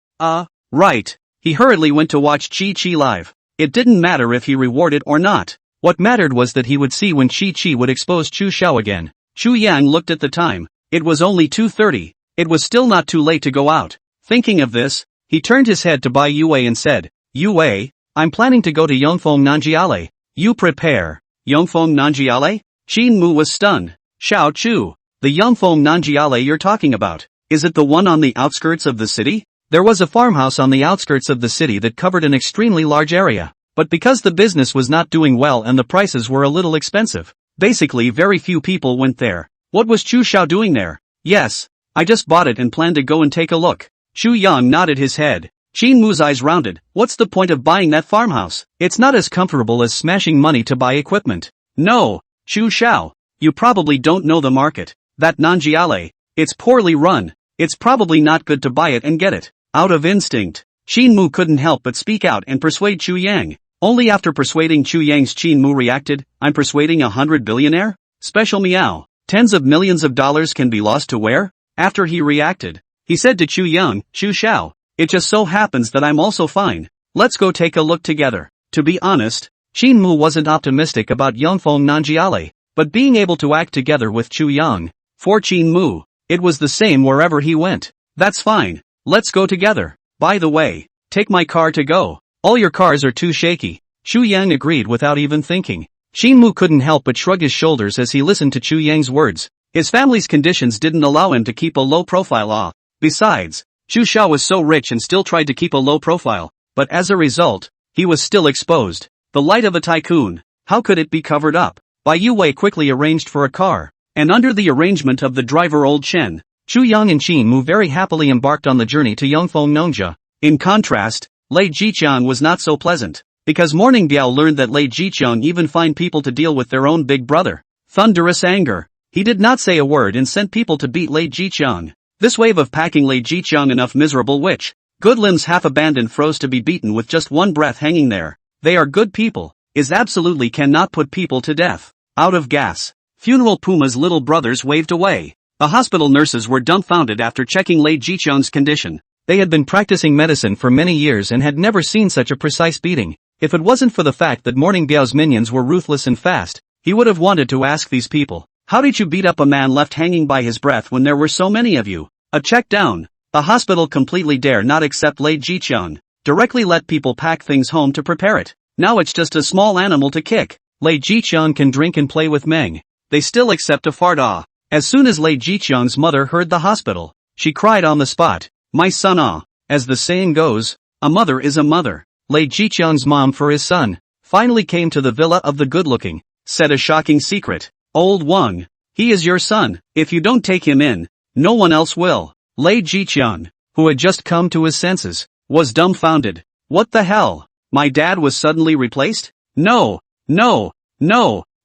Right. He hurriedly went to watch Chi Chi live. It didn't matter if he rewarded or not. What mattered was that he would see when Chi Chi would expose Chu Xiao again. Chu Yang looked at the time. It was only 2:30. It was still not too late to go out. Thinking of this, he turned his head to Bai Yue and said, Yue, I'm planning to go to Yongfeng Nanjiale. You prepare. Yongfeng Nanjiale? Qin Mu was stunned. Xiao Chu, the Yongfeng Nanjiale you're talking about, is it the one on the outskirts of the city? There was a farmhouse on the outskirts of the city that covered an extremely large area, but because the business was not doing well and the prices were a little expensive, basically very few people went there. What was Chu Xiao doing there? Yes, I just bought it and planned to go and take a look. Chu Yang nodded his head. Qin Mu's eyes rounded. What's the point of buying that farmhouse? It's not as comfortable as smashing money to buy equipment. No, Chu Xiao, you probably don't know the market. That Nanjiale, it's poorly run. It's probably not good to buy it and get it. Out of instinct, Qin Mu couldn't help but speak out and persuade Chu Yang. Only after persuading Chu Yang's Qin Mu reacted, I'm persuading 100 billionaire? Special meow. Tens of millions of dollars can be lost to where? After he reacted, he said to Chu Yang, Chu Xiao, it just so happens that I'm also fine. Let's go take a look together. To be honest, Qin Mu wasn't optimistic about Yongfeng Nanjiale, but being able to act together with Chu Yang, for Qin Mu, it was the same wherever he went. That's fine. Let's go together. By the way, take my car to go. All your cars are too shaky. Chu Yang agreed without even thinking. Qin Mu couldn't help but shrug his shoulders as he listened to Chu Yang's words. His family's conditions didn't allow him to keep a low profile. Besides, Chu Xiao was so rich and still tried to keep a low profile, but as a result, he was still exposed. The light of a tycoon. How could it be covered up? Bai Yue quickly arranged for a car, and under the arrangement of the driver Old Chen, Chu Yang and Qin Mu very happily embarked on the journey to Yongfeng Nongja. In contrast, Lei Jiqiang was not so pleasant, because Morning Biao learned that Lei Jiqiang even find people to deal with their own big brother. Thunderous anger. He did not say a word and sent people to beat Lei Jiqiang. This wave of packing Lei Jiqiang enough miserable which, Good limbs half abandoned froze to be beaten with just one breath hanging there. They are good people. Is absolutely cannot put people to death. Out of gas. Funeral Puma's little brothers waved away. The hospital nurses were dumbfounded after checking Lei Jichun's condition. They had been practicing medicine for many years and had never seen such a precise beating. If it wasn't for the fact that Morning Biao's minions were ruthless and fast, he would have wanted to ask these people, how did you beat up a man left hanging by his breath when there were so many of you? A check down. The hospital completely dare not accept Lei Jichun. Directly let people pack things home to prepare it. Now it's just a small animal to kick. Lei Jichun can drink and play with Meng. They still accept a fart. As soon as Lei Jichun's mother heard the hospital, she cried on the spot, my son. As the saying goes, a mother is a mother. Lei Jichun's mom for his son finally came to the villa of the good-looking, said a shocking secret. Old Wang, he is your son. If you don't take him in, no one else will. Lei Jichun, who had just come to his senses, was dumbfounded. What the hell? My dad was suddenly replaced? No.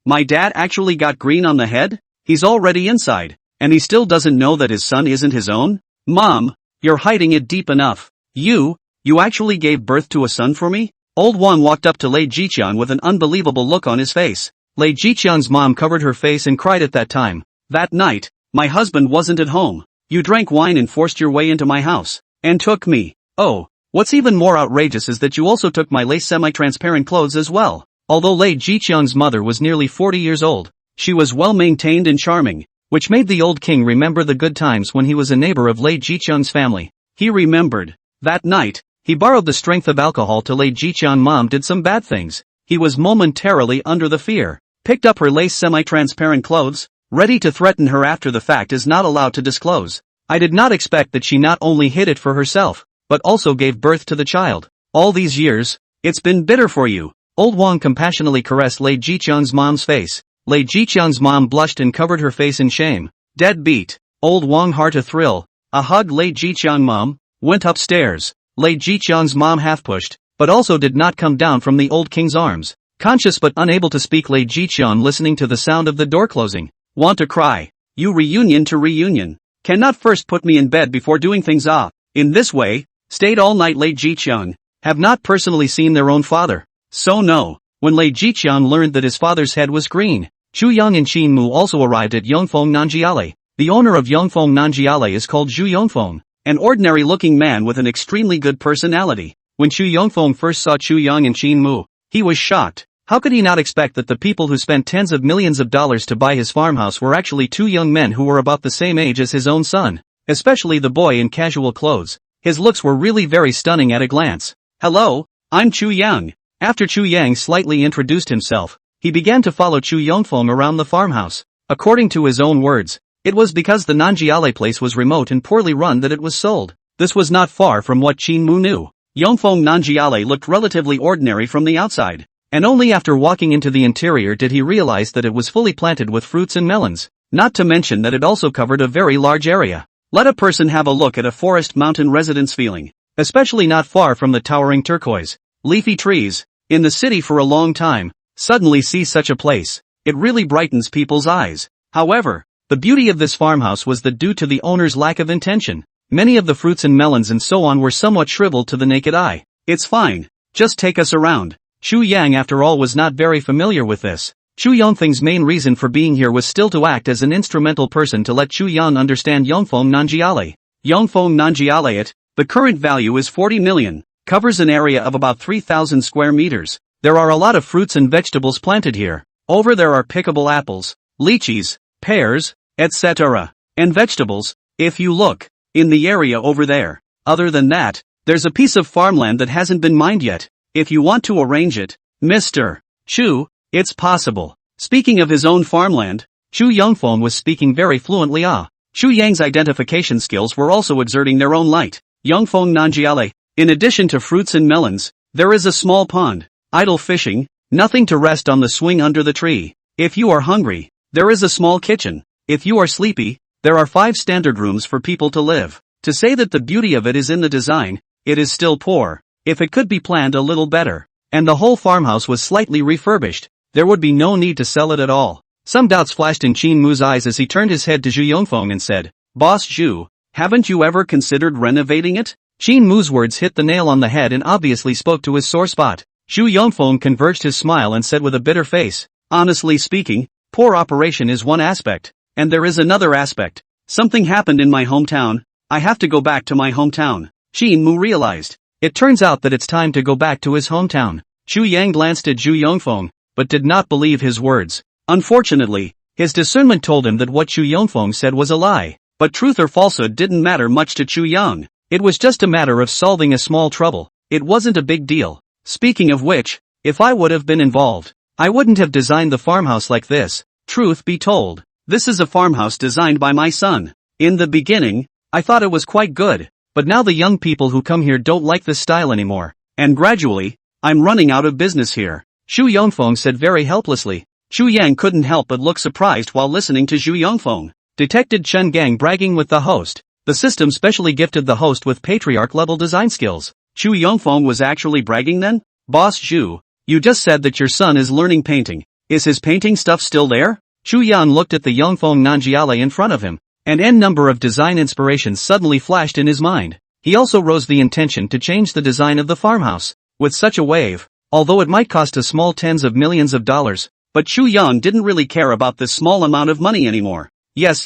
My dad actually got green on the head? He's already inside, and he still doesn't know that his son isn't his own? Mom, you're hiding it deep enough. You actually gave birth to a son for me? Old Wang walked up to Lei Jichun with an unbelievable look on his face. Lei Jichun's mom covered her face and cried at that time. That night, my husband wasn't at home. You drank wine and forced your way into my house, and took me. Oh, what's even more outrageous is that you also took my lace semi-transparent clothes as well. Although Lei Jichun's mother was nearly 40 years old, she was well-maintained and charming, which made the old king remember the good times when he was a neighbor of Lei Jichun's family. He remembered. That night, he borrowed the strength of alcohol till Lei Jichun's mom did some bad things. He was momentarily under the fear, picked up her lace semi-transparent clothes, ready to threaten her after the fact is not allowed to disclose. I did not expect that she not only hid it for herself, but also gave birth to the child. All these years, it's been bitter for you. Old Wang compassionately caressed Lei Jichun's mom's face. Lei Jichun's mom blushed and covered her face in shame. Deadbeat. Old Wang heart a thrill. A hug. Lei Jichun mom went upstairs. Lei Jichun's mom half pushed, but also did not come down from the old king's arms. Conscious but unable to speak, Lei Jichun listening to the sound of the door closing. Want to cry. You reunion to reunion. Cannot first put me in bed before doing things in this way. Stayed all night. Lei Jichun have not personally seen their own father. So no. When Lei Jichun learned that his father's head was green, Chu Yang and Qin Mu also arrived at Yongfeng Nanjiale. The owner of Yongfeng Nanjiale is called Zhu Yongfeng, an ordinary-looking man with an extremely good personality. When Chu Yongfeng first saw Chu Yang and Qin Mu, he was shocked. How could he not expect that the people who spent tens of millions of dollars to buy his farmhouse were actually two young men who were about the same age as his own son? Especially the boy in casual clothes. His looks were really very stunning at a glance. Hello, I'm Chu Yang. After Chu Yang slightly introduced himself, he began to follow Chu Yongfeng around the farmhouse. According to his own words, it was because the Nanjiale place was remote and poorly run that it was sold. This was not far from what Qin Mu knew. Yongfeng Nanjiale looked relatively ordinary from the outside, and only after walking into the interior did he realize that it was fully planted with fruits and melons, not to mention that it also covered a very large area. Let a person have a look at a forest mountain residence feeling, especially not far from the towering turquoise, leafy trees, in the city for a long time, suddenly see such a place. It really brightens people's eyes. However, the beauty of this farmhouse was that due to the owner's lack of intention, many of the fruits and melons and so on were somewhat shriveled to the naked eye. It's fine. Just take us around. Chu Yang after all was not very familiar with this. Chu Yongfeng's main reason for being here was still to act as an instrumental person to let Chu Yang understand Yongfeng Nanjiale. Yongfeng Nanjiale the current value is 40 million. Covers an area of about 3,000 square meters. There are a lot of fruits and vegetables planted here. Over there are pickable apples, lychees, pears, etc. and vegetables, if you look, in the area over there. Other than that, there's a piece of farmland that hasn't been mined yet. If you want to arrange it, Mr. Chu, it's possible. Speaking of his own farmland, Chu Yongfeng was speaking very fluently. Chu Yang's identification skills were also exerting their own light. Yongfeng Nanjiale. In addition to fruits and melons, there is a small pond, idle fishing, nothing to rest on the swing under the tree. If you are hungry, there is a small kitchen. If you are sleepy, there are 5 standard rooms for people to live. To say that the beauty of it is in the design, it is still poor. If it could be planned a little better, and the whole farmhouse was slightly refurbished, there would be no need to sell it at all. Some doubts flashed in Qin Mu's eyes as he turned his head to Zhu Yongfeng and said, Boss Zhu, haven't you ever considered renovating it? Qin Mu's words hit the nail on the head and obviously spoke to his sore spot. Xu Yongfeng converged his smile and said with a bitter face, "Honestly speaking, poor operation is one aspect. And there is another aspect. Something happened in my hometown. I have to go back to my hometown." Qin Mu realized. It turns out that it's time to go back to his hometown. Xu Yang glanced at Xu Yongfeng, but did not believe his words. Unfortunately, his discernment told him that what Xu Yongfeng said was a lie. But truth or falsehood didn't matter much to Xu Yang. It was just a matter of solving a small trouble. It wasn't a big deal. Speaking of which, if I would have been involved, I wouldn't have designed the farmhouse like this. Truth be told, this is a farmhouse designed by my son. In the beginning, I thought it was quite good, but now the young people who come here don't like this style anymore. And gradually, I'm running out of business here. Xu Yongfeng said very helplessly. Xu Yang couldn't help but look surprised while listening to Xu Yongfeng. Detected Chen Gang bragging with the host. The system specially gifted the host with patriarch-level design skills. Xu Yongfeng was actually bragging then? Boss Xu, you just said that your son is learning painting. Is his painting stuff still there? Xu Yan looked at the Yongfeng Nanjiale in front of him. An n number of design inspirations suddenly flashed in his mind. He also rose the intention to change the design of the farmhouse. With such a wave, although it might cost a small tens of millions of dollars, but Xu Yan didn't really care about this small amount of money anymore. Yes.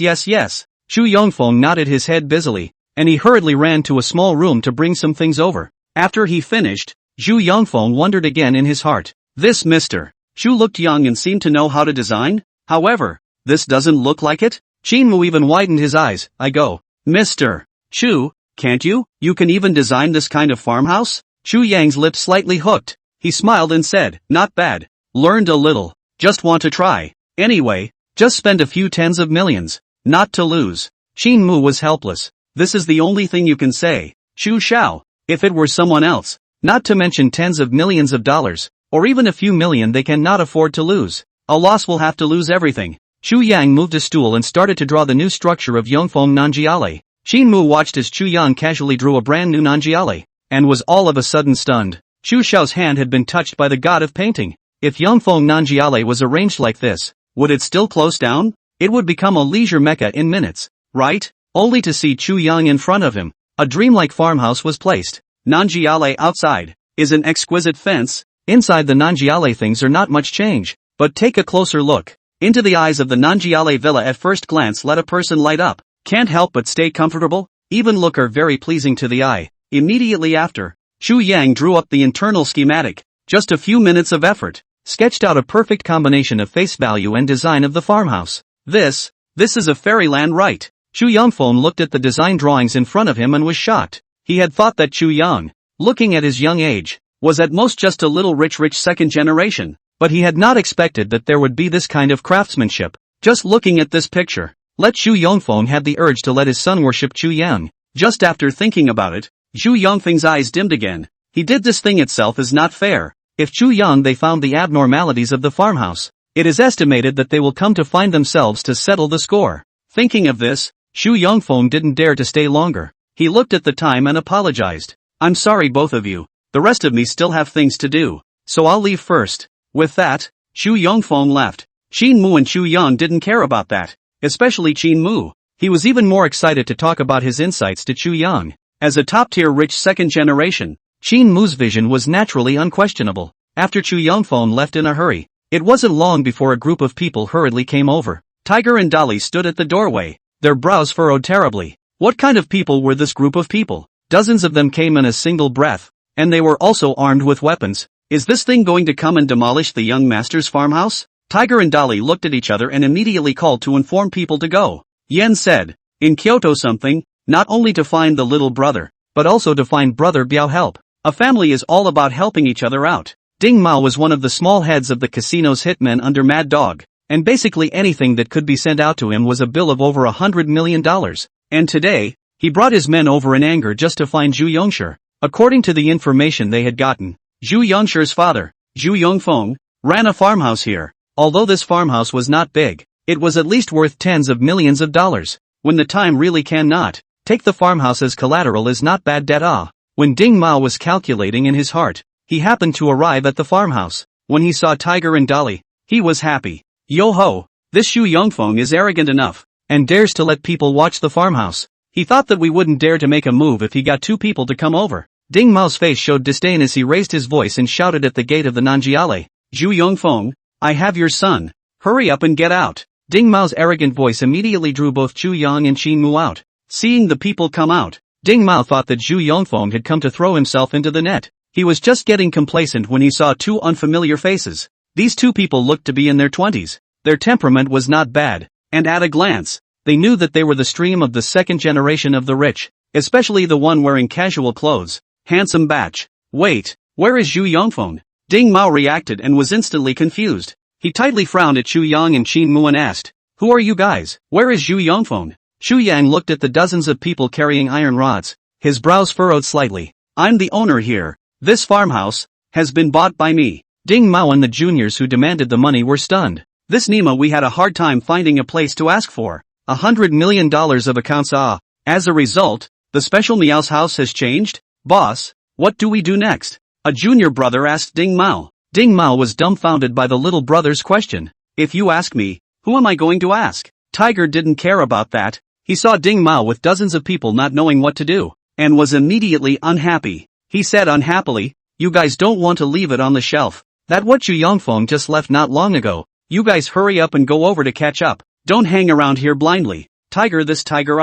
Xu Yongfeng nodded his head busily, and he hurriedly ran to a small room to bring some things over. After he finished, Xu Yongfeng wondered again in his heart. This Mr. Xu looked young and seemed to know how to design? However, this doesn't look like it? Qin Mu even widened his eyes. I go, Mr. Xu, can't you? You can even design this kind of farmhouse? Xu Yang's lips slightly hooked. He smiled and said, not bad. Learned a little. Just want to try. Anyway, just spend a few tens of millions. Not to lose. Qin Mu was helpless. This is the only thing you can say. Xu Xiao. If it were someone else, not to mention tens of millions of dollars, or even a few million they cannot afford to lose. A loss will have to lose everything. Xu Yang moved a stool and started to draw the new structure of Yongfeng Nanjiale. Qin Mu watched as Xu Yang casually drew a brand new Nanjiale, and was all of a sudden stunned. Xu Xiao's hand had been touched by the god of painting. If Yongfeng Nanjiale was arranged like this, would it still close down? It would become a leisure mecca in minutes, right? Only to see Xu Yang in front of him. A dreamlike farmhouse was placed. Nanjiale outside is an exquisite fence. Inside the Nanjiale things are not much change, but take a closer look. Into the eyes of the Nanjiale villa at first glance let a person light up. Can't help but stay comfortable, even look are very pleasing to the eye. Immediately after, Xu Yang drew up the internal schematic. Just a few minutes of effort, sketched out a perfect combination of face value and design of the farmhouse. This is a fairyland, right? Xu Yongfeng looked at the design drawings in front of him and was shocked. He had thought that Xu Yang, looking at his young age, was at most just a little rich second generation, but he had not expected that there would be this kind of craftsmanship. Just looking at this picture, let Xu Yongfeng had the urge to let his son worship Xu Yang. Just after thinking about it, Xu Yongfeng's eyes dimmed again. He did this thing itself is not fair. If Xu Yang they found the abnormalities of the farmhouse, it is estimated that they will come to find themselves to settle the score. Thinking of this, Xu Yongfeng didn't dare to stay longer. He looked at the time and apologized. I'm sorry both of you. The rest of me still have things to do, so I'll leave first. With that, Xu Yongfeng left. Qin Mu and Xu Yang didn't care about that, especially Qin Mu. He was even more excited to talk about his insights to Xu Yang. As a top-tier rich second generation, Qin Mu's vision was naturally unquestionable. After Xu Yongfeng left in a hurry, it wasn't long before a group of people hurriedly came over. Tiger and Dolly stood at the doorway, their brows furrowed terribly. What kind of people were this group of people? Dozens of them came in a single breath, and they were also armed with weapons. Is this thing going to come and demolish the young master's farmhouse? Tiger and Dolly looked at each other and immediately called to inform people to go. Yen said, in Kyoto something, not only to find the little brother, but also to find brother Biao help. A family is all about helping each other out. Ding Mao was one of the small heads of the casino's hitmen under Mad Dog, and basically anything that could be sent out to him was a bill of over $100 million. And today, he brought his men over in anger just to find Zhu Yongsher. According to the information they had gotten, Zhu Yongsher's father, Zhu Yongfeng, ran a farmhouse here. Although this farmhouse was not big, it was at least worth tens of millions of dollars. When the time really cannot take the farmhouse as collateral is not bad debt. When Ding Mao was calculating in his heart, he happened to arrive at the farmhouse. When he saw Tiger and Dolly, he was happy. Yo ho, this Xu Yongfeng is arrogant enough, and dares to let people watch the farmhouse. He thought that we wouldn't dare to make a move if he got two people to come over. Ding Mao's face showed disdain as he raised his voice and shouted at the gate of the Nanjiale. Zhu Yongfeng, I have your son. Hurry up and get out. Ding Mao's arrogant voice immediately drew both Chu Yang and Qin Mu out. Seeing the people come out, Ding Mao thought that Zhu Yongfeng had come to throw himself into the net. He was just getting complacent when he saw two unfamiliar faces. These two people looked to be in their 20s. Their temperament was not bad, and at a glance, they knew that they were the stream of the second generation of the rich, especially the one wearing casual clothes. Handsome batch. Wait, where is Zhu Yongfeng? Ding Mao reacted and was instantly confused. He tightly frowned at Chu Yang and Qin Mu and asked, Who are you guys? Where is Zhu Yongfeng? Xu Yang looked at the dozens of people carrying iron rods. His brows furrowed slightly. I'm the owner here. This farmhouse has been bought by me. Ding Mao and the juniors who demanded the money were stunned. This Nima we had a hard time finding a place to ask for. $100 million of accounts. As a result, the special Miao's house has changed? Boss, what do we do next? A junior brother asked Ding Mao. Ding Mao was dumbfounded by the little brother's question. If you ask me, who am I going to ask? Tiger didn't care about that. He saw Ding Mao with dozens of people not knowing what to do, and was immediately unhappy. He said unhappily, You guys don't want to leave it on the shelf. That what Zhu Yongfeng just left not long ago. You guys hurry up and go over to catch up. Don't hang around here blindly. Tiger this tiger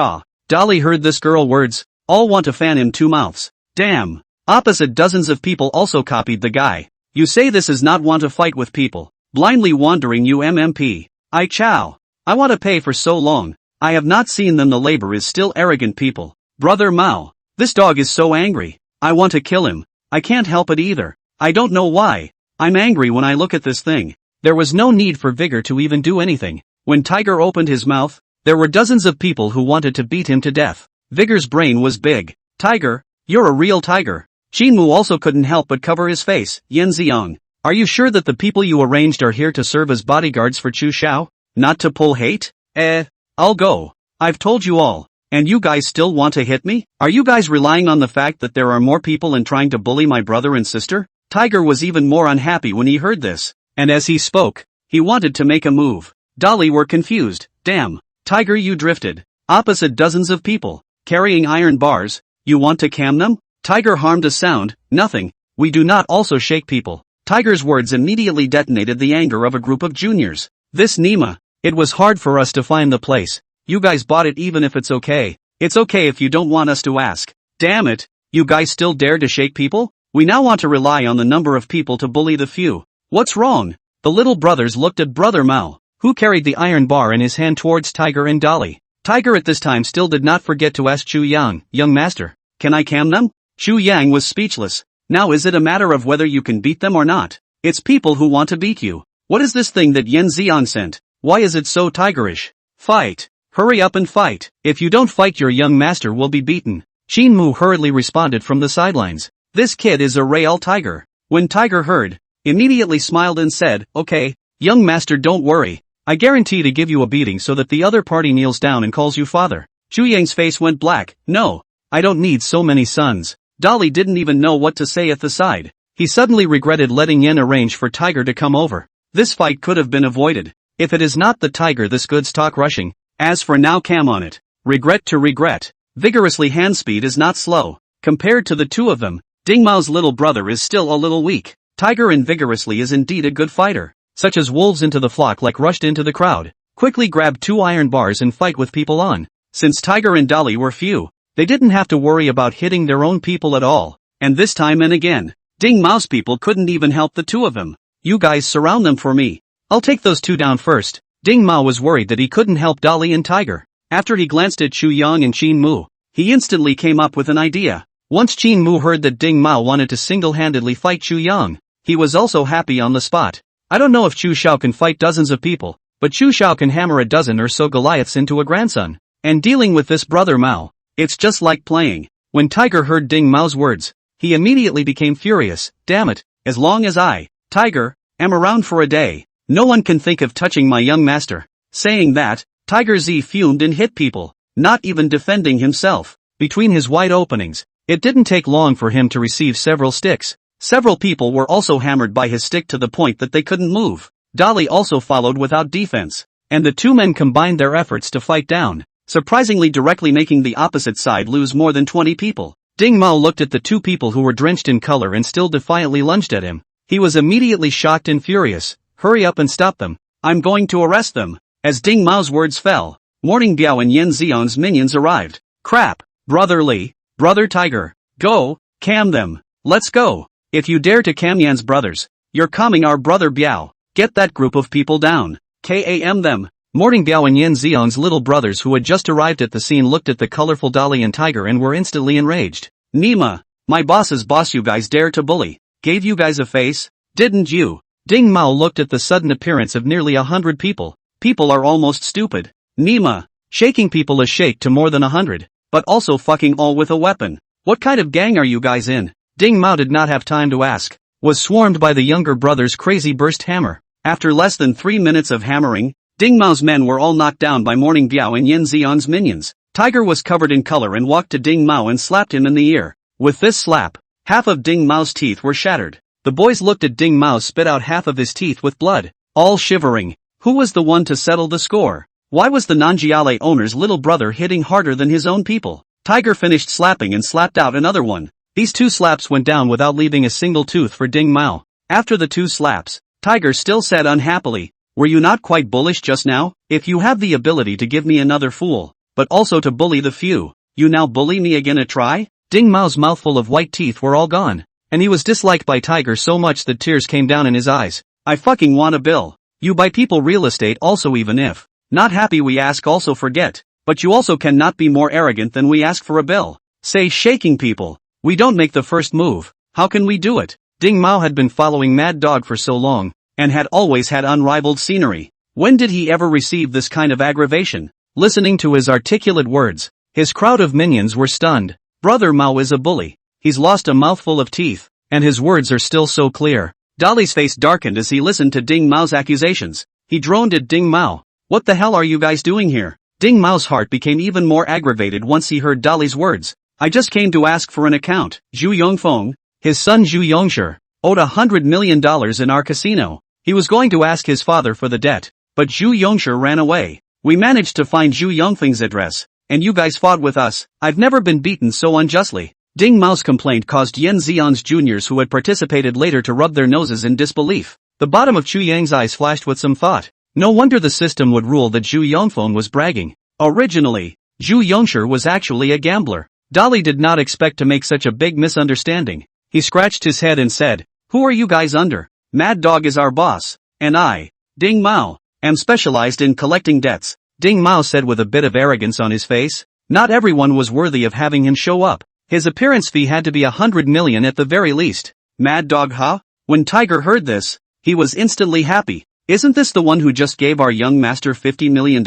Dolly heard this girl words. All want to fan him two mouths. Damn. Opposite dozens of people also copied the guy. You say this is not want to fight with people. Blindly wandering you MMP. I chow. I want to pay for so long. I have not seen them. The labor is still arrogant people. Brother Mao. This dog is so angry. I want to kill him. I can't help it either. I don't know why. I'm angry when I look at this thing. There was no need for Vigor to even do anything. When Tiger opened his mouth, there were dozens of people who wanted to beat him to death. Vigor's brain was big. Tiger, you're a real tiger. Qin Mu also couldn't help but cover his face. Yan Ziong, are you sure that the people you arranged are here to serve as bodyguards for Chu Xiao? Not to pull hate? I'll go. I've told you all. And you guys still want to hit me? Are you guys relying on the fact that there are more people and trying to bully my brother and sister? Tiger was even more unhappy when he heard this. And as he spoke, he wanted to make a move. Dolly were confused. Damn. Tiger, you drifted. Opposite dozens of people, carrying iron bars. You want to cam them? Tiger harmed a sound. Nothing. We do not also shake people. Tiger's words immediately detonated the anger of a group of juniors. This Nima. It was hard for us to find the place. You guys bought it even if it's okay. It's okay if you don't want us to ask. Damn it. You guys still dare to shake people? We now want to rely on the number of people to bully the few. What's wrong? The little brothers looked at Brother Mao, who carried the iron bar in his hand towards Tiger and Dolly. Tiger at this time still did not forget to ask Chu Yang, Young master, can I cam them? Chu Yang was speechless. Now is it a matter of whether you can beat them or not? It's people who want to beat you. What is this thing that Yan Ziong sent? Why is it so tigerish? Fight. Hurry up and fight. If you don't fight your young master will be beaten. Qin Mu hurriedly responded from the sidelines. This kid is a real tiger. When Tiger heard, immediately smiled and said, Okay, young master don't worry. I guarantee to give you a beating so that the other party kneels down and calls you father. Chu Yang's face went black. No, I don't need so many sons. Dolly didn't even know what to say at the side. He suddenly regretted letting Yen arrange for Tiger to come over. This fight could have been avoided. If it is not the Tiger this good stock rushing. As for now cam on it. Regret to regret. Vigorously hand speed is not slow. Compared to the two of them, Ding Mao's little brother is still a little weak. Tiger and vigorously is indeed a good fighter. Such as wolves into the flock like rushed into the crowd. Quickly grab two iron bars and fight with people on. Since Tiger and Dolly were few, they didn't have to worry about hitting their own people at all. And this time and again, Ding Mao's people couldn't even help the two of them. You guys surround them for me. I'll take those two down first. Ding Mao was worried that he couldn't help Dolly and Tiger. After he glanced at Chu Yang and Qin Mu, he instantly came up with an idea. Once Qin Mu heard that Ding Mao wanted to single-handedly fight Chu Yang, he was also happy on the spot. I don't know if Chu Xiao can fight dozens of people, but Chu Xiao can hammer a dozen or so Goliaths into a grandson. And dealing with this brother Mao, it's just like playing. When Tiger heard Ding Mao's words, he immediately became furious. Damn it, as long as I, Tiger, am around for a day, no one can think of touching my young master. Saying that, Tiger Z fumed and hit people, not even defending himself. Between his wide openings, it didn't take long for him to receive several sticks. Several people were also hammered by his stick to the point that they couldn't move. Dolly also followed without defense, and the two men combined their efforts to fight down surprisingly directly making the opposite side lose more than 20 people. Ding Mao looked at the two people who were drenched in color and still defiantly lunged at him. He was immediately shocked and furious. Hurry up and stop them. I'm going to arrest them. As Ding Mao's words fell, Morning Biao and Yan Zion's minions arrived. Crap. Brother Li, Brother Tiger. Go, cam them. Let's go. If you dare to cam Yan's brothers, you're calming our brother Biao. Get that group of people down. Kam them. Morning Biao and Yan Zion's little brothers who had just arrived at the scene looked at the colorful Dolly and Tiger and were instantly enraged. Nima, my boss's boss, you guys dare to bully. Gave you guys a face? Didn't you? Ding Mao looked at the sudden appearance of nearly 100 people. People are almost stupid. Nima, shaking people is shake to more than 100, but also fucking all with a weapon. What kind of gang are you guys in? Ding Mao did not have time to ask. Was swarmed by the younger brother's crazy burst hammer. After less than 3 minutes of hammering, Ding Mao's men were all knocked down by Morning Biao and Yan Zion's minions. Tiger was covered in color and walked to Ding Mao and slapped him in the ear. With this slap, half of Ding Mao's teeth were shattered. The boys looked at Ding Mao spit out half of his teeth with blood, all shivering. Who was the one to settle the score? Why was the Nanjiale owner's little brother hitting harder than his own people? Tiger finished slapping and slapped out another one. These 2 slaps went down without leaving a single tooth for Ding Mao. After the 2 slaps, Tiger still said unhappily, were you not quite bullish just now? If you have the ability to give me another fool, but also to bully the few, you now bully me again a try? Ding Mao's mouthful of white teeth were all gone, and he was disliked by Tiger so much that tears came down in his eyes. I fucking want a bill. You buy people real estate also, even if not happy we ask also forget, but you also cannot be more arrogant than we ask for a bill. Say shaking people. We don't make the first move. How can we do it? Ding Mao had been following Mad Dog for so long, and had always had unrivaled scenery. When did he ever receive this kind of aggravation? Listening to his articulate words, his crowd of minions were stunned. Brother Mao is a bully. He's lost a mouthful of teeth, and his words are still so clear. Dolly's face darkened as he listened to Ding Mao's accusations. He droned at Ding Mao. What the hell are you guys doing here? Ding Mao's heart became even more aggravated once he heard Dolly's words. I just came to ask for an account. Zhu Yongfeng, his son Zhu Yongshi, owed $100 million in our casino. He was going to ask his father for the debt, but Zhu Yongshi ran away. We managed to find Zhu Yongfeng's address, and you guys fought with us. I've never been beaten so unjustly. Ding Mao's complaint caused Yan Zion's juniors who had participated later to rub their noses in disbelief. The bottom of Chu Yang's eyes flashed with some thought. No wonder the system would rule that Zhu Yongfeng was bragging. Originally, Zhu Yongshi was actually a gambler. Dolly did not expect to make such a big misunderstanding. He scratched his head and said, who are you guys under? Mad Dog is our boss, and I, Ding Mao, am specialized in collecting debts. Ding Mao said with a bit of arrogance on his face. Not everyone was worthy of having him show up. His appearance fee had to be 100 million at the very least. Mad Dog, huh? When Tiger heard this, he was instantly happy. Isn't this the one who just gave our young master $50 million?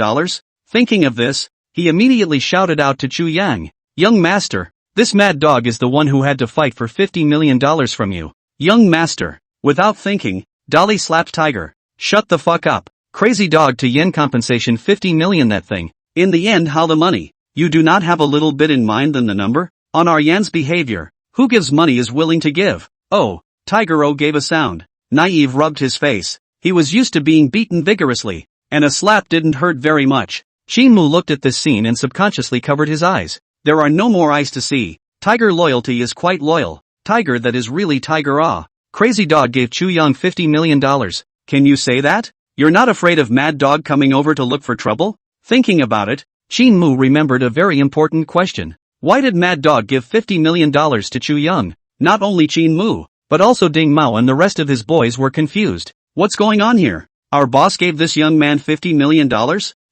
Thinking of this, he immediately shouted out to Chu Yang. Young master, this Mad Dog is the one who had to fight for $50 million from you. Young master. Without thinking, Dolly slapped Tiger. Shut the fuck up. Crazy dog to yen compensation 50 million that thing. In the end, how the money? You do not have a little bit in mind than the number? On our yen's behavior, who gives money is willing to give. Oh, Tiger-O gave a sound. Naive rubbed his face. He was used to being beaten vigorously, and a slap didn't hurt very much. Shinmu looked at this scene and subconsciously covered his eyes. There are no more eyes to see. Tiger loyalty is quite loyal. Tiger that is really Tiger-Ah. Crazy dog gave Chu Yang $50 million. Can you say that? You're not afraid of Mad Dog coming over to look for trouble? Thinking about it, Shinmu remembered a very important question. Why did Mad Dog give $50 million to Chu Yang? Not only Shinmu, but also Ding Mao and the rest of his boys were confused. What's going on here? Our boss gave this young man $50 million?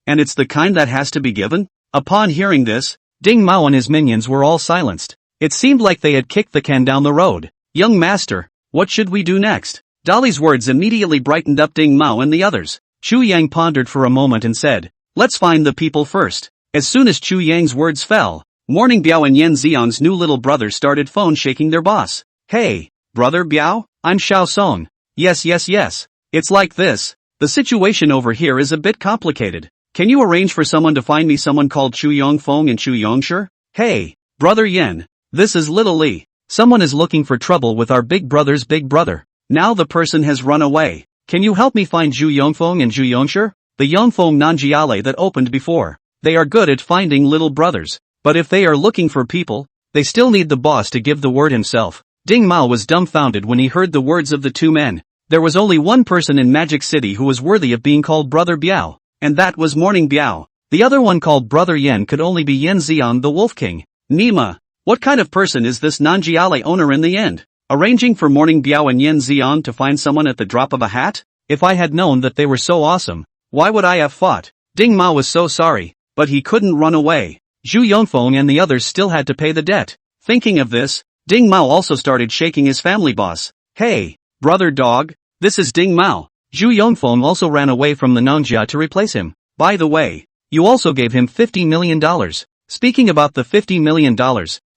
And it's the kind that has to be given? Upon hearing this, Ding Mao and his minions were all silenced. It seemed like they had kicked the can down the road. Young master, what should we do next? Dolly's words immediately brightened up Ding Mao and the others. Chu Yang pondered for a moment and said, let's find the people first. As soon as Chu Yang's words fell, Morning Biao and Yan Zion's new little brother started phone shaking their boss. Hey, brother Biao, I'm Xiao Song. Yes. It's like this. The situation over here is a bit complicated. Can you arrange for someone to find me someone called Chu Yongfeng and Chu Yongshi? Hey, brother Yan, this is Little Li. Someone is looking for trouble with our big brother's big brother. Now the person has run away. Can you help me find Zhu Yongfeng and Zhu Yongshi? The Yongfeng Nanjiale that opened before. they are good at finding little brothers. But if they are looking for people, they still need the boss to give the word himself. Ding Mao was dumbfounded when he heard the words of the two men. There was only one person in Magic City who was worthy of being called Brother Biao, and that was Morning Biao. The other one called Brother Yen could only be Yen Xiang the Wolf King. Nima, what kind of person is this Nanjiale owner in the end? Arranging for Morning Biao and Yen Xiang to find someone at the drop of a hat? If I had known that they were so awesome, why would I have fought? Ding Mao was so sorry, but he couldn't run away. Zhu Yongfeng and the others still had to pay the debt. Thinking of this, Ding Mao also started shaking his family boss. Hey, brother dog, this is Ding Mao. Zhu Yongfeng also ran away from the Nanjia to replace him. By the way, you also gave him $50 million. Speaking about the $50 million,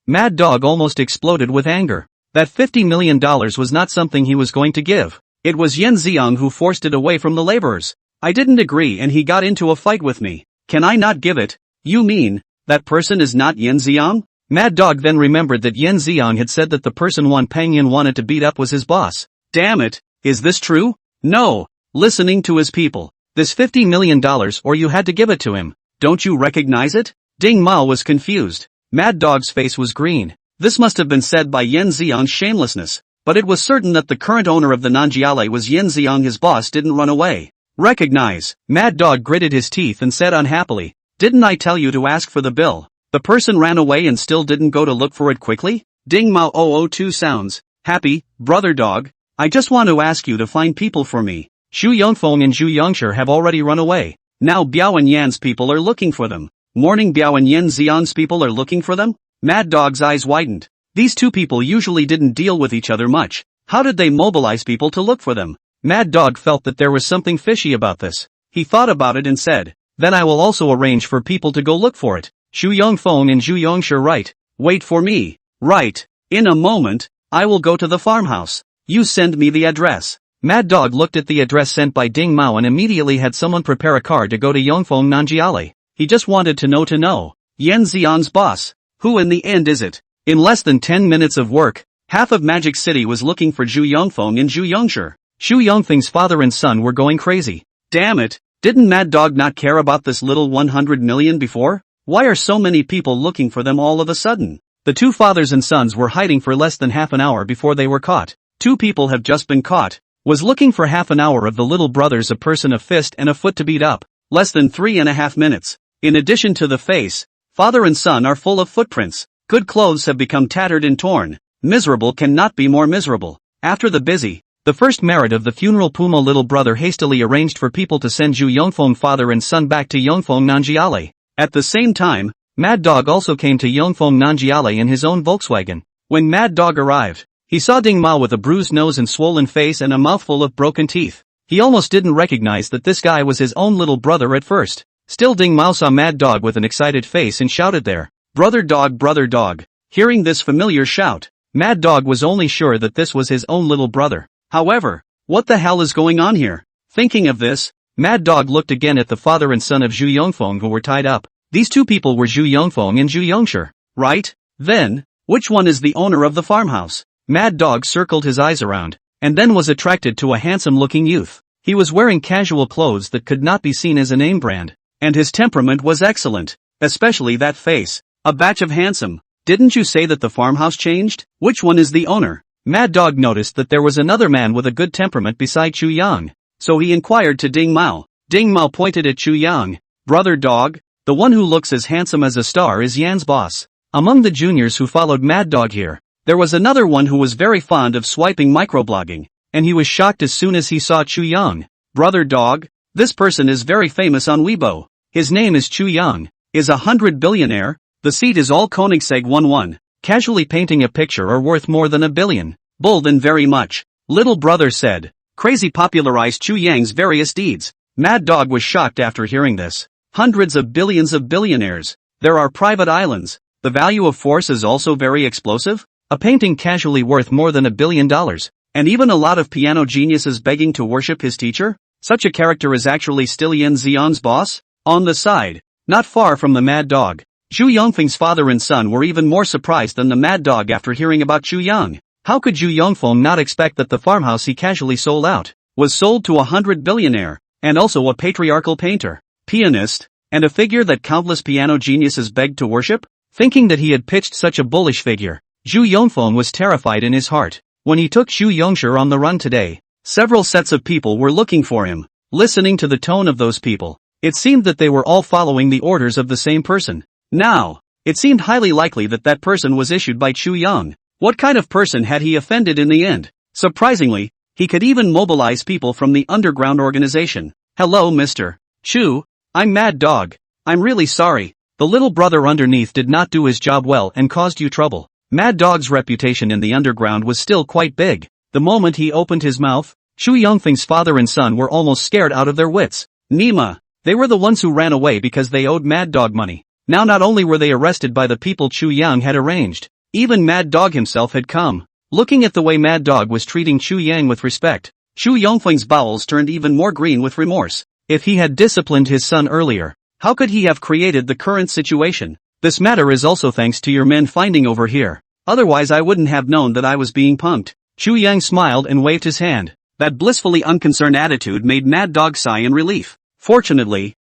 Mad Dog almost exploded with anger. That $50 million was not something he was going to give. It was Yen Xiang who forced it away from the laborers. I didn't agree and he got into a fight with me. Can I not give it? You mean, that person is not Yen Xiang? Mad Dog then remembered that Yen Xiang had said that the person Wan Pengyan wanted to beat up was his boss. Damn it, is this true? No. Listening to his people, this $50 million or you had to give it to him. Don't you recognize it? Ding Mao was confused. Mad Dog's face was green. This must have been said by Yen Xiang's shamelessness, but it was certain that the current owner of the Nanjiale was Yen Xiang. His boss didn't run away. Recognize. Mad Dog gritted his teeth and said unhappily, didn't I tell you to ask for the bill? The person ran away and still didn't go to look for it quickly? Ding Mao 002 sounds happy, brother dog. I just want to ask you to find people for me. Xu Yongfeng and Zhu Yongshi have already run away. Now Biao and Yan's people are looking for them. Morning Biao and Yen Xiang's people are looking for them? Mad Dog's eyes widened. These two people usually didn't deal with each other much. How did they mobilize people to look for them? Mad Dog felt that there was something fishy about this. He thought about it and said, then I will also arrange for people to go look for it. Xu Yongfeng and Zhu Yongshi right. Wait for me. Right. In a moment, I will go to the farmhouse. You send me the address. Mad Dog looked at the address sent by Ding Mao and immediately had someone prepare a car to go to Yongfeng Nanjiale. He just wanted to know. Yen Xiang's boss. Who in the end is it? In less than 10 minutes of work, half of Magic City was looking for Zhu Yongfeng and Zhu Yongshi. Xu Yongfeng's father and son were going crazy. Damn it, didn't Mad Dog not care about this little 100 million before? Why are so many people looking for them all of a sudden? The two fathers and sons were hiding for less than half an hour before they were caught. Two people have just been caught. Was looking for half an hour of the little brothers, a person a fist and a foot to beat up. Less than 3.5 minutes. In addition to the face, father and son are full of footprints. Good clothes have become tattered and torn. Miserable cannot be more miserable. After the first merit of the funeral, Puma little brother hastily arranged for people to send Zhu Yongfeng father and son back to Yongfeng Nanjiale. At the same time, Mad Dog also came to Yongfeng Nanjiale in his own Volkswagen. When Mad Dog arrived, he saw Ding Mao with a bruised nose and swollen face and a mouthful of broken teeth. He almost didn't recognize that this guy was his own little brother at first. Still, Ding Mao saw Mad Dog with an excited face and shouted there, brother dog, brother dog. Hearing this familiar shout, Mad Dog was only sure that this was his own little brother. However, what the hell is going on here? Thinking of this, Mad Dog looked again at the father and son of Zhu Yongfeng who were tied up. These two people were Zhu Yongfeng and Zhu Yongshi, right? Then, which one is the owner of the farmhouse? Mad Dog circled his eyes around, and then was attracted to a handsome-looking youth. He was wearing casual clothes that could not be seen as a name brand, and his temperament was excellent, especially that face. A batch of handsome. Didn't you say that the farmhouse changed? Which one is the owner? Mad Dog noticed that there was another man with a good temperament beside Chu Yang, so he inquired to Ding Mao. Ding Mao pointed at Chu Yang. Brother dog, the one who looks as handsome as a star is Yan's boss. Among the juniors who followed Mad Dog here, there was another one who was very fond of swiping microblogging, and he was shocked as soon as he saw Chu Yang. Brother dog, this person is very famous on Weibo. His name is Chu Yang, is 100 billionaire. The seat is all Koenigsegg 11. Casually painting a picture are worth more than $1 billion. Bold and very much. Little brother said. Crazy popularized Chu Yang's various deeds. Mad Dog was shocked after hearing this. Hundreds of billions of billionaires. There are private islands. The value of force is also very explosive. A painting casually worth more than $1 billion. And even a lot of piano geniuses begging to worship his teacher? Such a character is actually still Yen Xiang's boss? On the side, not far from the Mad Dog, Zhu Yongfeng's father and son were even more surprised than the Mad Dog after hearing about Zhu Yang. How could Zhu Yongfeng not expect that the farmhouse he casually sold out was sold to 100 billionaire, and also a patriarchal painter, pianist, and a figure that countless piano geniuses begged to worship? Thinking that he had pitched such a bullish figure, Zhu Yongfeng was terrified in his heart. When he took Zhu Yongshi on the run today, several sets of people were looking for him. Listening to the tone of those people, it seemed that they were all following the orders of the same person. Now, it seemed highly likely that that person was issued by Chu Yang. What kind of person had he offended in the end? Surprisingly, he could even mobilize people from the underground organization. Hello, Mr. Chu, I'm Mad Dog. I'm really sorry. The little brother underneath did not do his job well and caused you trouble. Mad Dog's reputation in the underground was still quite big. The moment he opened his mouth, Chu Yongfeng's father and son were almost scared out of their wits. Nima, they were the ones who ran away because they owed Mad Dog money. Now not only were they arrested by the people Chu Yang had arranged, even Mad Dog himself had come. Looking at the way Mad Dog was treating Chu Yang with respect, Chu Yongfeng's bowels turned even more green with remorse. If he had disciplined his son earlier, how could he have created the current situation? This matter is also thanks to your men finding over here. Otherwise I wouldn't have known that I was being punked. Chu Yang smiled and waved his hand. That blissfully unconcerned attitude made Mad Dog sigh in relief. Fortunately,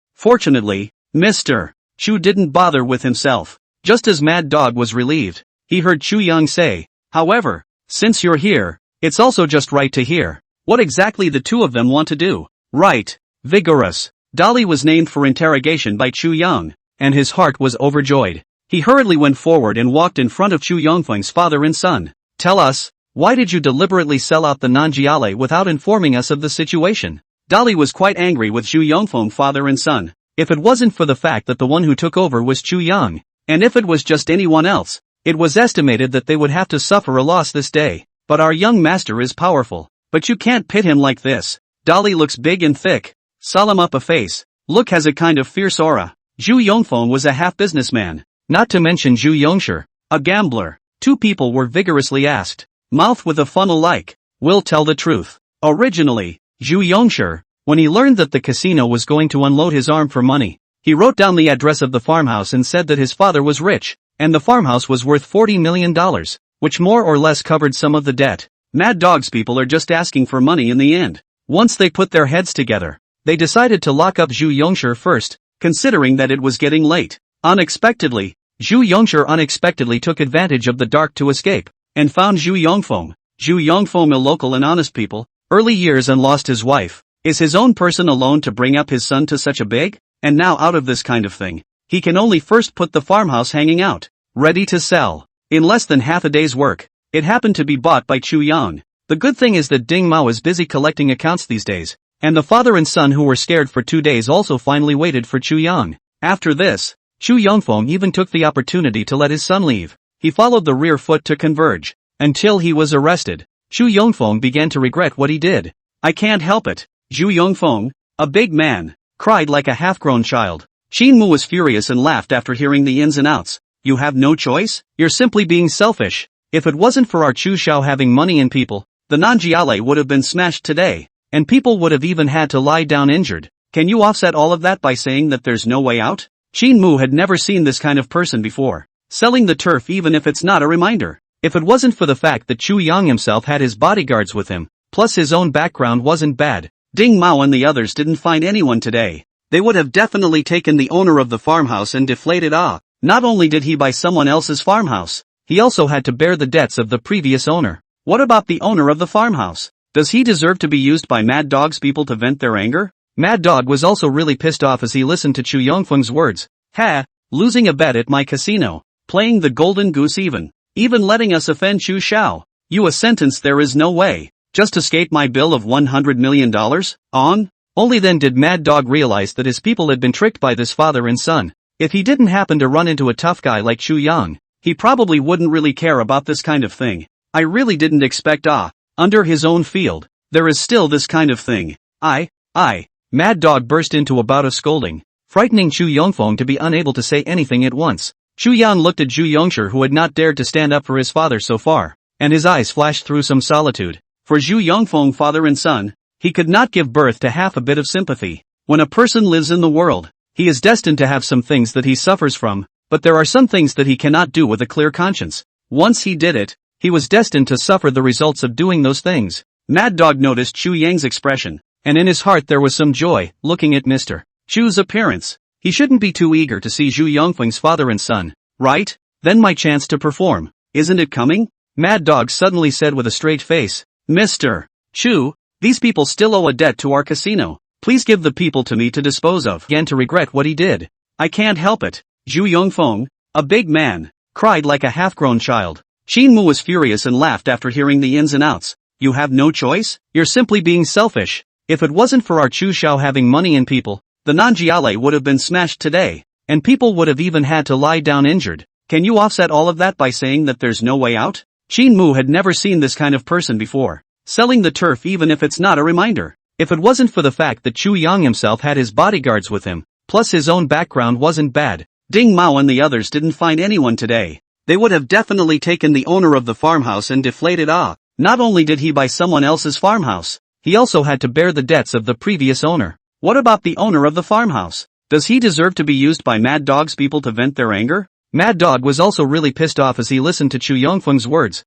Mr. Chu didn't bother with himself. Just as Mad Dog was relieved, he heard Chu Yang say, however, since you're here, it's also just right to hear what exactly the two of them want to do. Right, vigorous. Dolly was named for interrogation by Chu Yang, and his heart was overjoyed. He hurriedly went forward and walked in front of Chu Yongfeng's father and son. Tell us, why did you deliberately sell out the Nanjiale without informing us of the situation? Dolly was quite angry with Zhu Yongfeng father and son. If it wasn't for the fact that the one who took over was Chu Yang, and if it was just anyone else, it was estimated that they would have to suffer a loss this day. But our young master is powerful. But you can't pit him like this. Dolly looks big and thick. Solemn up a face. Look has a kind of fierce aura. Zhu Yongfeng was a half businessman. Not to mention Zhu Yongshi, a gambler. Two people were vigorously asked. Mouth with a funnel like, will tell the truth. Originally, Zhu Yongshi, when he learned that the casino was going to unload his arm for money, he wrote down the address of the farmhouse and said that his father was rich, and the farmhouse was worth $40 million, which more or less covered some of the debt. Mad Dog's people are just asking for money in the end. Once they put their heads together, they decided to lock up Zhu Yongshi first, considering that it was getting late. Unexpectedly, Zhu Yongshi took advantage of the dark to escape, and found Zhu Yongfeng. Zhu Yongfeng, a local and honest people, early years and lost his wife. Is his own person alone to bring up his son to such a big, and now out of this kind of thing, he can only first put the farmhouse hanging out, ready to sell. In less than half a day's work, it happened to be bought by Chu Yang. The good thing is that Ding Mao is busy collecting accounts these days, and the father and son who were scared for 2 days also finally waited for Chu Yang. After this, Chu Yongfeng even took the opportunity to let his son leave. He followed the rear foot to converge, until he was arrested. Chu Yongfeng began to regret what he did. I can't help it. Zhu Yongfeng, a big man, cried like a half-grown child. Xin Mu was furious and laughed after hearing the ins and outs. You have no choice? You're simply being selfish. If it wasn't for our Chu Shao having money and people, the Nanjiale would have been smashed today, and people would have even had to lie down injured. Can you offset all of that by saying that there's no way out? Xin Mu had never seen this kind of person before. Selling the turf even if it's not a reminder. If it wasn't for the fact that Chu Yang himself had his bodyguards with him, plus his own background wasn't bad, Ding Mao and the others didn't find anyone today. They would have definitely taken the owner of the farmhouse and deflated Not only did he buy someone else's farmhouse, he also had to bear the debts of the previous owner. What about the owner of the farmhouse? Does he deserve to be used by Mad Dog's people to vent their anger? Mad Dog was also really pissed off as he listened to Chu Yongfeng's words. Losing a bet at my casino. Playing the golden goose even letting us offend Chu Shao. You a sentence there is no way. Just escape my bill of $100 million? Only then did Mad Dog realize that his people had been tricked by this father and son. If he didn't happen to run into a tough guy like Chu Yang, he probably wouldn't really care about this kind of thing. I really didn't expect under his own field, there is still this kind of thing. Mad Dog burst into a bout of scolding, frightening Chu Yongfeng to be unable to say anything at once. Chu Yang looked at Zhu Yongshi, who had not dared to stand up for his father so far, and his eyes flashed through some solitude. For Zhu Yongfeng father and son, he could not give birth to half a bit of sympathy. When a person lives in the world, he is destined to have some things that he suffers from, but there are some things that he cannot do with a clear conscience. Once he did it, he was destined to suffer the results of doing those things. Mad Dog noticed Chu Yang's expression, and in his heart there was some joy, looking at Mr. Chu's appearance. He shouldn't be too eager to see Zhu Yongfeng's father and son, right? Then my chance to perform. Isn't it coming? Mad Dog suddenly said with a straight face. Mr. Chu, these people still owe a debt to our casino. Please give the people to me to dispose of. Again to regret what he did. I can't help it. Zhu Yongfeng, a big man, cried like a half-grown child. Qin Mu was furious and laughed after hearing the ins and outs. You have no choice? You're simply being selfish. If it wasn't for our Chu Xiao having money and people, the Nanjiale would have been smashed today, and people would have even had to lie down injured. Can you offset all of that by saying that there's no way out? Qin Mu had never seen this kind of person before. Selling the turf even if it's not a reminder. If it wasn't for the fact that Chu Yang himself had his bodyguards with him, plus his own background wasn't bad, Ding Mao and the others didn't find anyone today. They would have definitely taken the owner of the farmhouse and deflated. Not only did he buy someone else's farmhouse, he also had to bear the debts of the previous owner. What about the owner of the farmhouse? Does he deserve to be used by Mad Dog's people to vent their anger? Mad Dog was also really pissed off as he listened to Chu Yongfeng's words.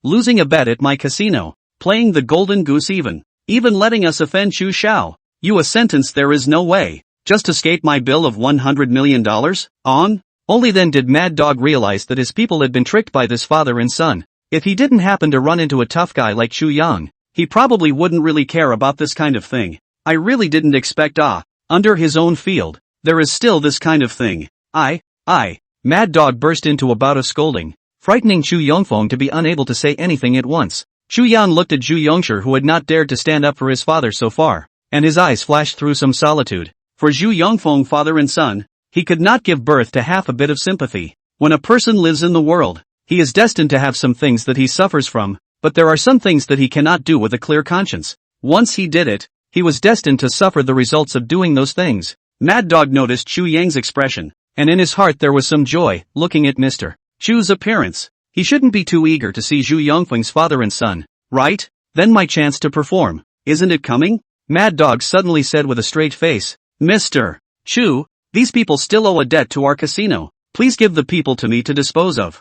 Losing a bet at my casino, playing the golden goose even letting us offend Chu Xiao. You a sentence there is no way. Just escape my bill of $100 million? Only then did Mad Dog realize that his people had been tricked by this father and son. If he didn't happen to run into a tough guy like Chu Yang, he probably wouldn't really care about this kind of thing. I really didn't expect under his own field, there is still this kind of thing. Mad Dog burst into a bout of scolding, frightening Chu Yongfeng to be unable to say anything at once. Chu Yan looked at Zhu Yongshi who had not dared to stand up for his father so far, and his eyes flashed through some solitude. For Zhu Yongfeng father and son, he could not give birth to half a bit of sympathy. When a person lives in the world, he is destined to have some things that he suffers from, but there are some things that he cannot do with a clear conscience. Once he did it, he was destined to suffer the results of doing those things. Mad Dog noticed Chu Yang's expression, and in his heart there was some joy, looking at Mr. Chu's appearance. He shouldn't be too eager to see Zhu Yongfeng's father and son, right? Then my chance to perform. Isn't it coming? Mad Dog suddenly said with a straight face. Mr. Chu, these people still owe a debt to our casino. Please give the people to me to dispose of.